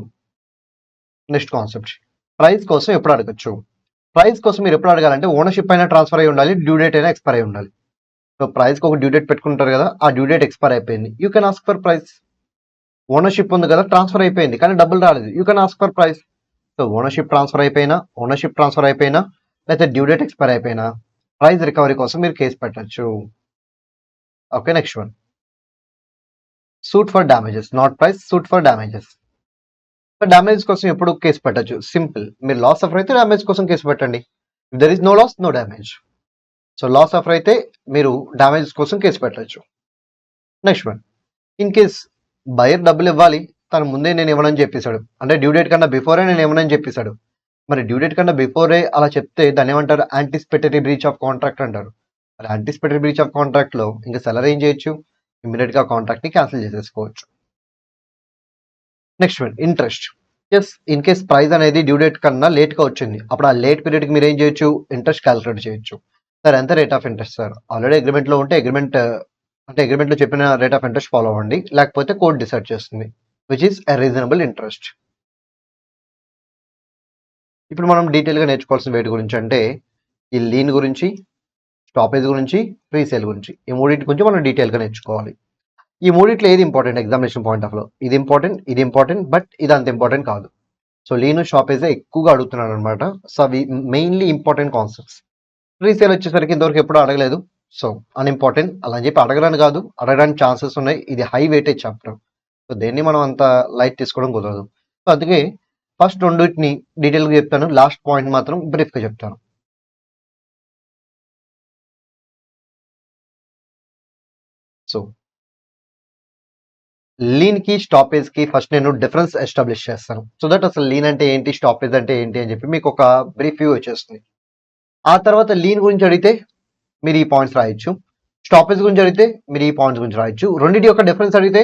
నెక్స్ట్ కాన్సెప్ట్, ప్రైస్ కోసం ఎప్పుడు అడగచ్చు? ప్రైస్ కోసం మీరు ఎప్పుడు అడగాలంటే ఓనర్షిప్ అయినా ట్రాన్స్ఫర్ అయి ఉండాలి, డ్యూ డేట్ అయినా ఎక్స్పైర్ అయి ఉండాలి. సో ప్రైస్ కి ఒక డ్యూ డేట్ పెట్టుకుంటారు కదా, ఆ డ్యూ డేట్ ఎక్స్పైర్ అయిపోయింది, you can ask for price. Ownership ఉంది కదా, ట్రాన్స్ఫర్ అయిపోయింది కానీ డబ్బులు రాలేదు, you can ask for price. So ownership transfer అయిపోయినా లేకపోతే డ్యూ డేట్ ఎక్స్పైర్ అయిపోయినా ప్రైస్ రికవరీ కోసం మీరు కేసు పెట్టచ్చు. Okay, next one, suit for damages, not price, suit for damages. Damage కోసం ఎప్పుడు కేసు పెట్టచ్చు? సింపుల్, మీరు లాస్ సఫర్ అయితే డ్యామేజ్ కోసం కేసు పెట్టండి. If there is no loss, no damage. So loss suffer అయితే మీరు డ్యామేజ్ కోసం కేసు పెట్టచ్చు. Next one, in case buyer డబ్బులు ఇవ్వాలి, తను ముందే నేను ఇవ్వనని చెప్పేశాడు, అంటే డ్యూ డేట్ కన్నా బిఫోరే నేను ఇవ్వనని చెప్పేశాడు. మరి డ్యూ డేట్ కన్నా బిఫోరే అలా చెప్తే దాన్ని ఏమంటారు? యాంటిసిపేటరీ బ్రీచ్ ఆఫ్ కాంట్రాక్ట్ అంటారు. మరి యాంటిసిపేటరీ బ్రీచ్ ఆఫ్ కాంట్రాక్ట్ లో ఇంకా సెల్లర్ ఏం చేయొచ్చు? ఇమీడియట్ గా కాంట్రాక్ట్ ని క్యాన్సిల్ చేసేసుకోవచ్చు. Next one, interest. Yes, in case price అనేది డ్యూ డేట్ కన్నా లేట్ గా వచ్చింది, అప్పుడు ఆ లేట్ పీరియడ్ కి మీరు ఏం చేయొచ్చు? ఇంట్రెస్ట్ క్యాలిక్యులేట్ చేయొచ్చు. సార్ ఎంత rate of interest sir? Already agreement లో ఉంటే అగ్రిమెంట్ లో చెప్పిన రేట్ ఆఫ్ ఇంట్రెస్ట్ ఫాలో అవ్వండి, లేకపోతే కోర్ట్ డిసైడ్ చేస్తుంది which is a reasonable interest. ఇప్పుడు మనం డీటెయిల్ గా నేర్చుకోవాల్సిన వేటి గురించి అంటే ఈ లీన్ గురించి, స్టాపేజ్ గురించి, రీసేల్ గురించి, ఈ మూడింటి గురించి మనం డీటెయిల్ గా నేర్చుకోవాలి. ఈ మూడిట్లో ఏది ఇంపార్టెంట్ ఎగ్జామినేషన్ పాయింట్ ఆఫ్ లో? ఇది ఇంపార్టెంట్ బట్ ఇది అంత ఇంపార్టెంట్ కాదు. సో లీన్, స్టాపేజ్ ఎక్కువగా అడుగుతున్నాడు అనమాట. సో అవి మెయిన్లీ ఇంపార్టెంట్ కాన్సెప్ట్స్. రీసేల్ వచ్చేసరికి ఇంతవరకు ఎప్పుడు అడగలేదు, సో అన్ఇంపార్టెంట్. అలా అని చెప్పి అడగడానికి కాదు, అడగడానికి ఛాన్సెస్ ఉన్నాయి. ఇది హై వెయిటేజ్ చాప్టర్, సో దేన్ని మనం అంత లైట్ తీసుకోవడం కుదరదు. సో అందుకే ఫస్ట్ రెండింటిని డీటెయిల్గా చెప్తాను, లాస్ట్ పాయింట్ మాత్రం బ్రీఫ్గా చెప్తాను. సో లీన్ కి, స్టాపేజ్ కి ఫస్ట్ నేను డిఫరెన్స్ ఎస్టాబ్లిష్ చేస్తాను, సో దట్ అసలు లీన్ అంటే ఏంటి, స్టాపేజ్ అంటే ఏంటి అని చెప్పి మీకు ఒక బ్రీఫ్ వ్యూ వచ్చేస్తుంది. ఆ తర్వాత లీన్ గురించి అడిగితే మీరు ఈ పాయింట్స్ రాయొచ్చు, స్టాపేజ్ గురించి అడిగితే మీరు ఈ పాయింట్స్ గురించి రాయొచ్చు, రెండింటి యొక్క డిఫరెన్స్ అడిగితే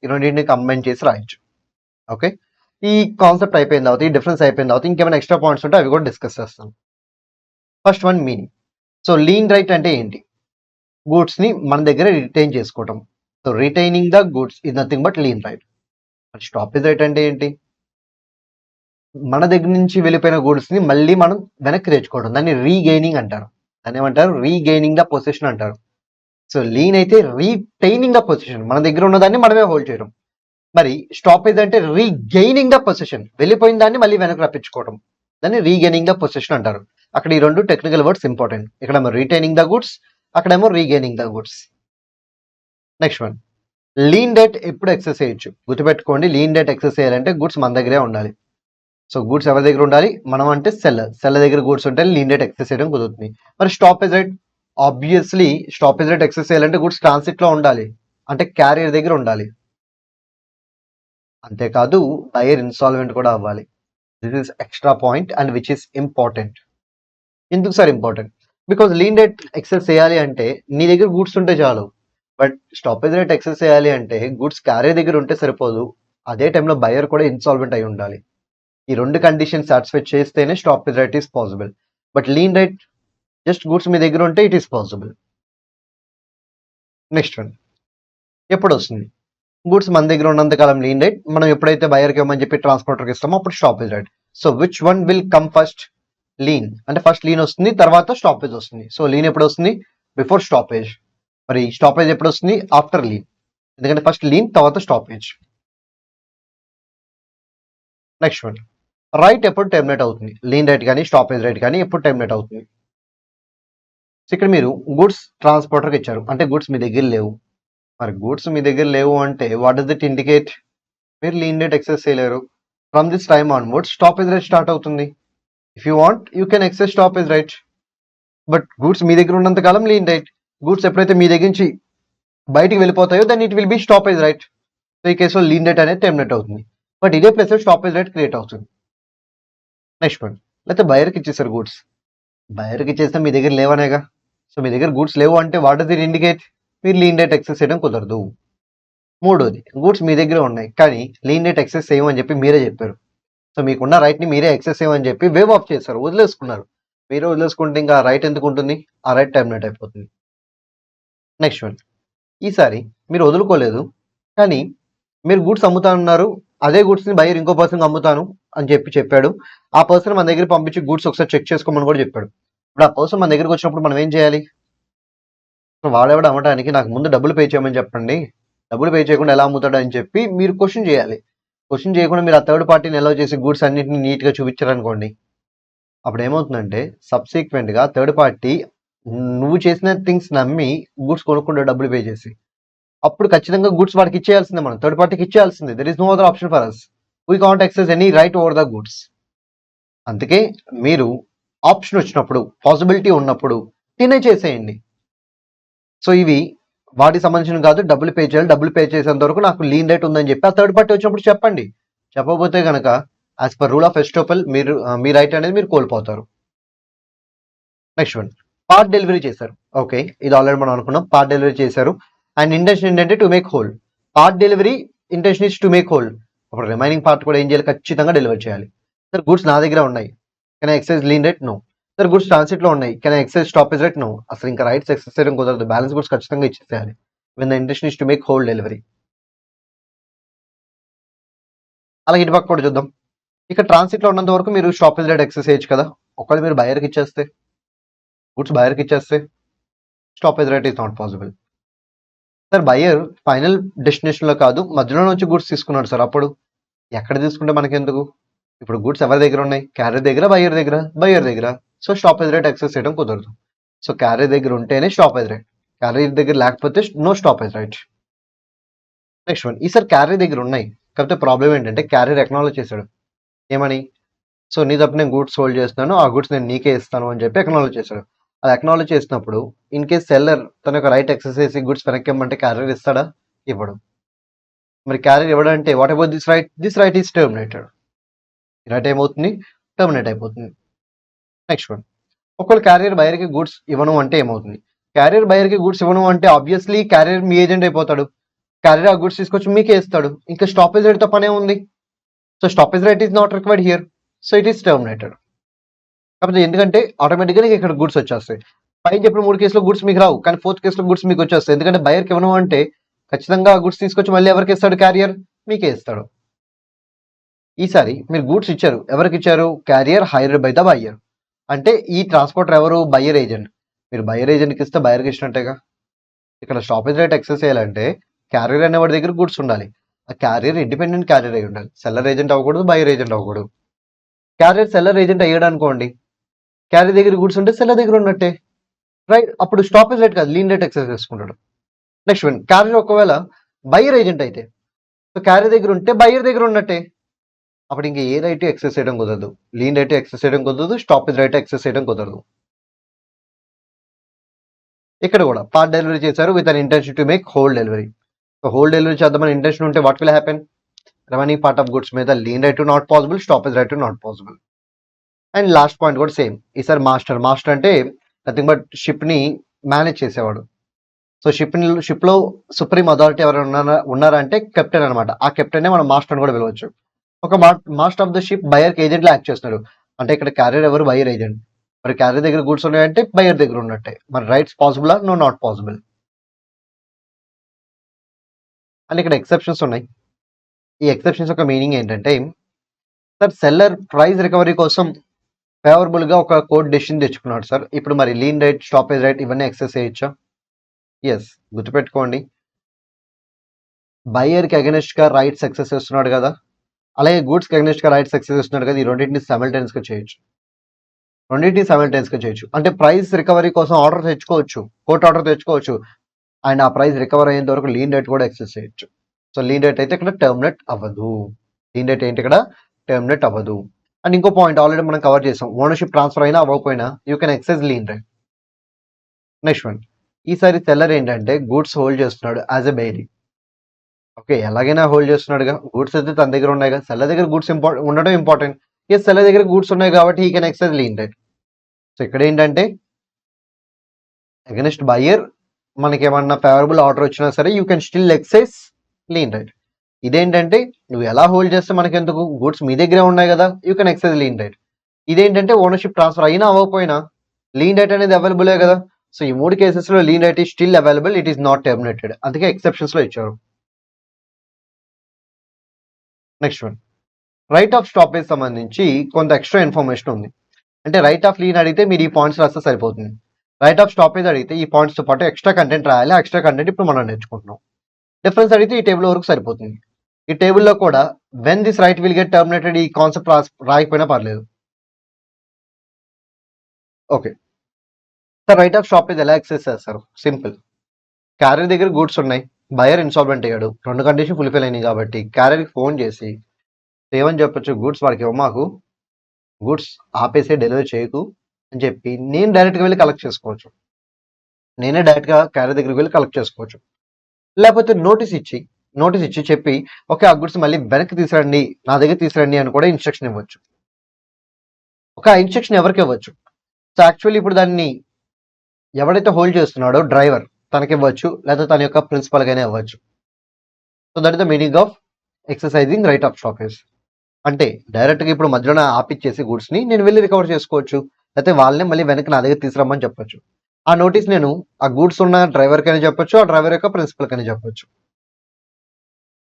ఈ రెండింటిని కంబైన్ చేసి రాయొచ్చు. ఓకే, ఈ కాన్సెప్ట్ అయిపోయిన తర్వాత, ఈ డిఫరెన్స్ అయిపోయిన తర్వాత ఇంకేమైనా ఎక్స్ట్రా పాయింట్స్ ఉంటే అవి కూడా డిస్కస్ చేస్తాం. First one, meaning. So lean right అంటే ఏంటి? గూడ్స్ ని మన దగ్గర రిటైన్ చేసుకోవటం. So retaining the goods is nothing but lean right. Stoppage right అంటే ఏంటి? మన దగ్గర నుంచి వెళ్ళిపోయిన గూడ్స్ ని మళ్ళీ మనం వెనక్కి తెచ్చుకోవడం, దాన్ని రీగెయినింగ్ అంటారు. దాన్ని ఏమంటారు? రీగెయినింగ్ ద పొజిషన్ అంటారు. సో లీన్ అయితే రీటైనింగ్ ద పొజిషన్, మన దగ్గర ఉన్నదాన్ని మనమే హోల్డ్ చేయడం. మరి స్టాపేజ్ అంటే రీగెయినింగ్ ద పొజిషన్, వెళ్ళిపోయిన దాన్ని మళ్ళీ వెనక్కి రప్పించుకోవడం, దాన్ని రీగెయినింగ్ ద పొజిషన్ అంటారు. అక్కడ ఈ రెండు టెక్నికల్ వర్డ్స్ ఇంపార్టెంట్. ఇక్కడేమో రిటైనింగ్ ద గుడ్స్, అక్కడేమో regaining the goods. Next one, lean date ఎప్పుడు ఎక్సెస్ చేయొచ్చు? గుర్తుపెట్టుకోండి, లీన్ డేట్ ఎక్సెస్ చేయాలంటే గుడ్స్ మన దగ్గరే ఉండాలి. సో గూడ్స్ ఎవరి దగ్గర ఉండాలి? మనం అంటే సెల్లర్ దగ్గర గూడ్స్ ఉంటే లీన్ డేట్ ఎక్సెస్ చేయడం కుదురుతుంది. మరి stoppage rate, obviously stoppage rate excess చేయాలంటే గూడ్స్ ట్రాన్సిట్ లో ఉండాలి, అంటే క్యారియర్ దగ్గర ఉండాలి. అంతేకాదు బయర్ ఇన్సాల్వెంట్ కూడా అవ్వాలి. This is extra point and which is important. ఎందుకు sir important? Because lien right exercise చేయాలి అంటే నీ దగ్గర గూడ్స్ ఉంటే చాలు, బట్ స్టాపేజ్ రేట్ ఎక్సెస్ చేయాలి అంటే గూడ్స్ క్యారియర్ దగ్గర ఉంటే సరిపోదు, అదే టైంలో బయర్ కూడా ఇన్సాల్వెంట్ అయి ఉండాలి. ఈ రెండు కండిషన్ సాటిస్ఫై చేస్తేనే stoppage right is possible. But lien right just goods మీ దగ్గర ఉంటే it is possible. Next one, ఎప్పుడు వస్తుంది? గూడ్స్ మన దగ్గర ఉన్నంత కాలం లీన్ రేట్, మనం ఎప్పుడైతే బయర్కి ఇవ్వమని చెప్పి ట్రాన్స్పోర్టర్కి ఇస్తామో అప్పుడు stoppage rate. So which one will come first? Lean. అంటే ఫస్ట్ లీన్ వస్తుంది, తర్వాత స్టాపేజ్ వస్తుంది. సో లీన్ ఎప్పుడు వస్తుంది? Before stoppage. మరి స్టాపేజ్ ఎప్పుడు వస్తుంది? After lean. ఎందుకంటే ఫస్ట్ లీన్, తర్వాత స్టాపేజ్. నెక్స్ట్ వన్, రైట్ ఎప్పుడు టెర్మినేట్ అవుతుంది? లీన్ రేట్ కానీ స్టాపేజ్ రేట్ కానీ ఎప్పుడు టెర్మినేట్ అవుతుంది? సో ఇక్కడ మీరు గూడ్స్ ట్రాన్స్పోర్టర్కి ఇచ్చారు, అంటే గూడ్స్ మీ దగ్గర లేవు. మరి గూడ్స్ మీ దగ్గర లేవు అంటే వాట్ డస్ ఇట్ ఇండికేట్? మీరు లీన్ డేట్ ఎక్సెస్ చేయలేరు. From this time onwards stoppage right start అవుతుంది. If you want you can exercise stoppage right, but goods మీ దగ్గర ఉన్నంత కాలం లీన్ రైట్. గూడ్స్ ఎప్పుడైతే మీ దగ్గర నుంచి బయటికి వెళ్ళిపోతాయో then it will be stoppage right. So ఈ కేసులో లీన్ రేట్ అనేది టెర్మినేట్ అవుతుంది, బట్ ఇదే ప్లేస్ స్టాపేజ్ రేట్ క్రియేట్ అవుతుంది. నెక్స్ట్ వన్, లేకపోతే బయర్కి ఇచ్చేసారు గూడ్స్. బయర్కి ఇచ్చేస్తే మీ దగ్గర లేవనేగా. సో మీ దగ్గర గూడ్స్ లేవు అంటే వాట్ డస్ ఇట్ ఇండికేట్? మీరు లీన్ రేట్ ఎక్సెస్ చేయడం కుదరదు. మూడోది, గూడ్స్ మీ దగ్గర ఉన్నాయి కానీ లీన్ రేట్ ఎక్సెస్ చేయమని చెప్పి మీరే చెప్పారు. సో మీకున్న రైట్ని మీరే ఎక్సెస్ చేయమని చెప్పి వేవ్ ఆఫ్ చేశారు, వదిలేసుకున్నారు. మీరే వదిలేసుకుంటే ఇంకా రైట్ ఎందుకు ఉంటుంది? ఆ రైట్ టెర్మినేట్ అయిపోతుంది. నెక్స్ట్ వన్, ఈసారి మీరు వదులుకోలేదు కానీ మీరు గూడ్స్ అమ్ముతానన్నారు, అదే గూడ్స్ని బయర్ ఇంకో పర్సన్కి అమ్ముతాను అని చెప్పాడు. ఆ పర్సన్ మన దగ్గర పంపించి గూడ్స్ ఒకసారి చెక్ చేసుకోమని కూడా చెప్పాడు. ఇప్పుడు ఆ పర్సన్ మన దగ్గరికి వచ్చినప్పుడు మనం ఏం చేయాలి? సో వాడెవడ అమ్మటానికి నాకు ముందు డబ్బులు పే చేయమని చెప్పండి, డబ్బులు పే చేయకుండా ఎలా అమ్ముతాడు అని చెప్పి మీరు క్వశ్చన్ చేయాలి. క్వశ్చన్ చేయకుండా మీరు ఆ థర్డ్ పార్టీని ఎలా చేసి గూడ్స్ అన్నింటినీ నీట్గా చూపించారనుకోండి, అప్పుడు ఏమవుతుందంటే సబ్సిక్వెంట్గా థర్డ్ పార్టీ నువ్వు చేసిన థింగ్స్ నమ్మి గూడ్స్ కొనుక్కుంటే డబ్బులు పే చేసి, అప్పుడు ఖచ్చితంగా గూడ్స్ వాడికి ఇచ్చేయాల్సిందే, మనం థర్డ్ పార్టీకి ఇచ్చేయాల్సిందే. There is no other option for us. We can't exercise any right over the goods. అందుకే మీరు ఆప్షన్ వచ్చినప్పుడు, పాసిబిలిటీ ఉన్నప్పుడు తినే చేసేయండి. సో ఇవి వాటికి సంబంధించిన కాదు, డబ్బులు పే చేయాలి, డబ్బులు పే చేసేంత వరకు నాకు లీన్ రేట్ ఉందని చెప్పి ఆ థర్డ్ పార్టీ వచ్చినప్పుడు చెప్పండి. చెప్పకపోతే కనుక యాజ్ పర్ రూల్ ఆఫ్ ఎస్టోపల్ మీరు మీ రైట్ అనేది మీరు కోల్పోతారు. నెక్స్ట్ వన్, పార్ట్ డెలివరీ చేశారు. ఓకే, ఇది ఆల్రెడీ మనం అనుకున్నాం. పార్ట్ డెలివరీ చేశారు అండ్ ఇంటెన్షన్ ఏంటంటే to make whole. Part delivery intention is to make whole. అప్పుడు రిమైనింగ్ పార్ట్ కూడా ఏం చేయాలి? ఖచ్చితంగా డెలివరీ చేయాలి. సార్ గూడ్స్ నా దగ్గర ఉన్నాయి, can I exercise lien right? No. Sir goods transit లో ఉన్నాయి, can I exercise stoppage right? No. అసలు ఇంకా రైట్స్ ఎక్సెస్ చేయడం కుదరదు, బ్యాలెన్స్ గూడ్స్ ఖచ్చితంగా ఇచ్చేసేయాలి when the intention is to make whole delivery. అలాగే ఇటు పక్క కూడా చూద్దాం. ఇక ట్రాన్సిట్ లో ఉన్నంత వరకు మీరు స్టాపేజ్ రేట్ ఎక్సెస్ చేయొచ్చు కదా. ఒకవేళ మీరు బయర్కి ఇచ్చేస్తే, గూడ్స్ బయర్కి ఇచ్చేస్తే stoppage right is not possible. Sir buyer final destination లో కాదు, మధ్యలో నుంచి గూడ్స్ తీసుకున్నాడు సార్, అప్పుడు ఎక్కడ తీసుకుంటే మనకెందుకు? ఇప్పుడు గూడ్స్ ఎవరి దగ్గర ఉన్నాయి? క్యారియర్ దగ్గర, బయర్ దగ్గర. సో స్టాపేజ్ రేట్ ఎక్సెస్ చేయడం కుదరదు. సో క్యారియర్ దగ్గర ఉంటేనే స్టాపేజ్ రేట్, క్యారియర్ దగ్గర లేకపోతే no stoppage right. Next one, ఈసారి క్యారియర్ దగ్గర ఉన్నాయి, కాకపోతే ప్రాబ్లం ఏంటంటే క్యారియర్ ఎక్నాలజ్ చేశాడు. ఏమని? సో నీ తప్ప నేను గూడ్స్ హోల్డ్ చేస్తున్నాను, ఆ గూడ్స్ నేను నీకే ఇస్తాను అని చెప్పి ఎక్నాలజ్ చేశాడు. అది ఎక్నాలజ్ చేసినప్పుడు ఇన్ కేస్ సెల్లర్ తన యొక్క రైట్ ఎక్సెస్ చేసి గూడ్స్ వెనక్కి ఇవ్వమంటే క్యారియర్ ఇస్తాడా? ఇవ్వడు. మరి క్యారియర్ ఇవ్వడంటే what about this right? This right is terminated. Right ఏమవుతుంది? టర్మినేట్ అయిపోతుంది. నెక్స్ట్ వన్, ఒకవేళ క్యారియర్ బయర్కి గూడ్స్ ఇవ్వను అంటే ఏమవుతుంది? క్యారియర్ బయర్కి గూడ్స్ ఇవ్వను అంటే ఆబ్వియస్లీ క్యారియర్ మీ ఏజెంట్ అయిపోతాడు. క్యారియర్ ఆ గూడ్స్ తీసుకొచ్చి మీకే ఇస్తాడు, ఇంకా స్టాపేజ్ రేట్ తో పనే ఉంది. So stoppage right is not required here, so it is terminated. కాకపోతే ఎందుకంటే ఆటోమేటిక్గా ఇక్కడ గూడ్స్ వచ్చేస్తాయి. పైన చెప్పిన 3 కేసులో గూడ్స్ మీకు రావు, కానీ 4th కేసులో గూడ్స్ మీకు వచ్చేస్తాయి. ఎందుకంటే బయర్కి ఇవ్వను అంటే ఖచ్చితంగా గూడ్స్ తీసుకొచ్చి మళ్ళీ ఎవరికి ఇస్తాడు? క్యారియర్ మీకే ఇస్తాడు. ఈసారి మీరు గూడ్స్ ఇచ్చారు, ఎవరికి ఇచ్చారు? Carrier hired by the buyer. అంటే ఈ ట్రాన్స్పోర్టర్ ఎవరు? Buyer agent. మీరు బయ్యర్ ఏజెంట్కి ఇస్తే బయ్యర్కి ఇచ్చినట్టేగా. ఇక్కడ స్టాపేజ్ రేట్ ఎక్సెస్ చేయాలంటే క్యారియర్ అనేవాడి దగ్గర గూడ్స్ ఉండాలి. ఆ క్యారియర్ ఇండిపెండెంట్ క్యారియర్ అయి ఉండాలి, సెల్లర్ ఏజెంట్ అవ్వకూడదు, బయ్యర్ ఏజెంట్ అవ్వకూడదు. క్యారియర్ సెల్లర్ ఏజెంట్ అయ్యాడు అనుకోండి, క్యారియర్ దగ్గర గూడ్స్ ఉంటే సెల్లర్ దగ్గర ఉన్నట్టే రైట్. అప్పుడు స్టాపేజ్ రేట్ కాదు, లీన్ రేట్ ఎక్సెస్ చేసుకుంటాడు. నెక్స్ట్ వన్, క్యారియర్ ఒకవేళ బయ్యర్ ఏజెంట్ అయితే, సో క్యారియర్ దగ్గర ఉంటే బయ్యర్ దగ్గర ఉన్నట్టే. అప్పుడు ఇంకా ఏ రైట్ ఎక్సెస్ చేయడం కుదరదు, లీన్ రేట్ ఎక్సెస్ చేయడం కుదరదు, స్టాపేజ్ రైట్ ఎక్సెస్ చేయడం కుదరదు. ఇక్కడ కూడా పార్ట్ డెలివరీ చేశారు with an intention to make whole delivery. So whole delivery చేద్దామని ఇంటెన్షన్ ఉంటే what will happen? Remaining part of goods మీద lien right not possible, stoppage right not possible. And last point కూడా same. ఈసారి master అంటే nothing but ship ని manage చేసేవాడు. So ship లో supreme authority ఎవరైనా ఉన్నారంటే కెప్టెన్ అనమాట. ఆ కెప్టెన్ మనం మాస్టర్ అని కూడా పిలవచ్చు. ఒక మాస్టర్ ఆఫ్ ద షిప్ బయర్కి ఏజెంట్ లా యాక్ట్ చేస్తున్నాడు. అంటే ఇక్కడ క్యారియర్ ఎవరు? Buyer agent. మరి క్యారియర్ దగ్గర గూడ్స్ ఉన్నాయంటే బయర్ దగ్గర ఉన్నట్టే. మరి rights possible no not possible. And ఇక్కడ ఎక్సెప్షన్స్ ఉన్నాయి. ఈ ఎక్సెప్షన్స్ యొక్క మీనింగ్ ఏంటంటే, సార్ సెల్లర్ ప్రైస్ రికవరీ కోసం ఫేవరబుల్ గా ఒక కోర్ట్ డెసిషన్ తెచ్చుకున్నాడు సార్. ఇప్పుడు మరి లీన్ రైట్, స్టాపేజ్ రైట్ ఇవన్నీ ఎక్సెస్ చేయొచ్చా? ఎస్, గుర్తుపెట్టుకోండి, బయర్ కి అగెనిస్ట్ గా రైట్స్ ఎక్సెస్ చేస్తున్నాడు కదా, అలాగే గూడ్స్ కి అగెనిస్ట్ గా రైట్స్ ఎక్సెస్ చేస్తున్నాడు కదా, ఈ రెండింటిని సైమల్టేనియస్ గా చేయొచ్చు. రెండింటి సైమల్టేనియస్గా చేయొచ్చు. అంటే ప్రైస్ రికవరీ కోసం ఆర్డర్ తెచ్చుకోవచ్చు, కోర్టు ఆర్డర్ తెచ్చుకోవచ్చు, అండ్ ఆ ప్రైస్ రికవర్ అయ్యేంత వరకు లీన్ డేట్ కూడా ఎక్సెస్ చేయొచ్చు. సో లీన్ డేట్ అయితే ఇక్కడ టర్మినేట్ అవ్వదు. లీన్ డేట్ ఏంటి ఇక్కడ టర్మినేట్ అవ్వదు. అండ్ ఇంకో పాయింట్ ఆల్రెడీ మనం కవర్ చేసాం, ఓనర్షిప్ ట్రాన్స్ఫర్ అయినా అవ్వకపోయినా you can excess lean date. Next one, ఈసారి సెల్లర్ ఏంటంటే గూడ్స్ హోల్డ్ చేస్తున్నాడు యాజ్ ఎ బెయిరీ. ఓకే, ఎలాగైనా హోల్డ్ చేస్తున్నాడుగా, గూడ్స్ అయితే తన దగ్గర ఉన్నాయిగా, సెల్లర్ దగ్గర గూడ్స్ ఉండడం ఇంపార్టెంట్. ఎస్, సెల్లర్ దగ్గర గూడ్స్ ఉన్నాయి కాబట్టి he can excess lean date. So ఇక్కడ ఏంటంటే అగెన్స్ట్ బయర్ మనకి ఏమన్నా ఫేవరబుల్ ఆర్డర్ వచ్చినా సరే you can still excess lean date. ఇదేంటంటే నువ్వు ఎలా హోల్డ్ చేస్తే మనకి ఎందుకు, గూడ్స్ మీ దగ్గరే ఉన్నాయి కదా, you can excess lean date. ఇదేంటంటే ఓనర్షిప్ ట్రాన్స్ఫర్ అయినా అవ్వకపోయినా లీన్ డేట్ అనేది అవైలబులే కదా. సో ఈ 3 కేసెస్లో lean date is still available, it is not terminated. అందుకే ఎక్సెప్షన్స్లో ఇచ్చారు. Next one, right of stoppage సంబంధించి కొంత ఎక్స్ట్రా ఇన్ఫర్మేషన్ ఉంది. అంటే రైట్ ఆఫ్ లీన్ అడిగితే మీరు ఈ పాయింట్స్ రాస్తే సరిపోతుంది. రైట్ ఆఫ్ స్టాపేజ్ అడిగితే ఈ పాయింట్స్తో పాటు ఎక్స్ట్రా కంటెంట్ రాయాలి. ఎక్స్ట్రా కంటెంట్ ఇప్పుడు మనం నేర్చుకుంటున్నాం. డిఫరెన్స్ అడిగితే ఈ టేబుల్ వరకు సరిపోతుంది. ఈ టేబుల్లో కూడా when this right will get terminated ఈ కాన్సెప్ట్ రాయకపోయినా పర్లేదు. Okay sir, right of stoppage ఎలా యాక్సెస్ చేస్తారు? సింపుల్, క్యారియర్ దగ్గర గూడ్స్ ఉన్నాయి, బయర్ ఇన్సాల్వెంట్ అయ్యాడు, 2 కండిషన్ ఫుల్ఫిల్ అయినాయి కాబట్టి క్యారియర్కి ఫోన్ చేసి ఏమని చెప్పొచ్చు, గూడ్స్ వాడికి ఇవ్వమాకు, గూడ్స్ ఆపేసే డెలివరీ చేయకు అని చెప్పి నేను డైరెక్ట్గా వెళ్ళి కలెక్ట్ చేసుకోవచ్చు. నేనే డైరెక్ట్గా క్యారియర్ దగ్గరికి వెళ్ళి కలెక్ట్ చేసుకోవచ్చు. లేకపోతే నోటీస్ ఇచ్చి చెప్పి ఓకే ఆ గుడ్స్ మళ్ళీ వెనక్కి తీసుకురండి, నా దగ్గర తీసుకురండి అని కూడా ఇన్స్ట్రక్షన్ ఇవ్వచ్చు. ఒక ఇన్స్ట్రక్షన్ ఎవరికి ఇవ్వచ్చు? సో యాక్చువల్లీ ఇప్పుడు దాన్ని ఎవడైతే హోల్డ్ చేస్తున్నాడో డ్రైవర్ తనకి ఇవ్వచ్చు, లేదా తన యొక్క ప్రిన్సిపల్గానే ఇవ్వచ్చు. So that is the meaning of exercising right of stoppage. అంటే డైరెక్ట్గా ఇప్పుడు మధ్యలో ఆపిచ్చేసి గూడ్స్ని నేను వెళ్ళి రికవర్ చేసుకోవచ్చు, లేకపోతే వాళ్ళనే మళ్ళీ వెనక్కి నా దగ్గర తీసుకురమ్మని చెప్పొచ్చు. ఆ నోటీస్ నేను ఆ గూడ్స్ ఉన్న డ్రైవర్కైనా చెప్పొచ్చు, ఆ డ్రైవర్ యొక్క ప్రిన్సిపల్కైనా చెప్పొచ్చు.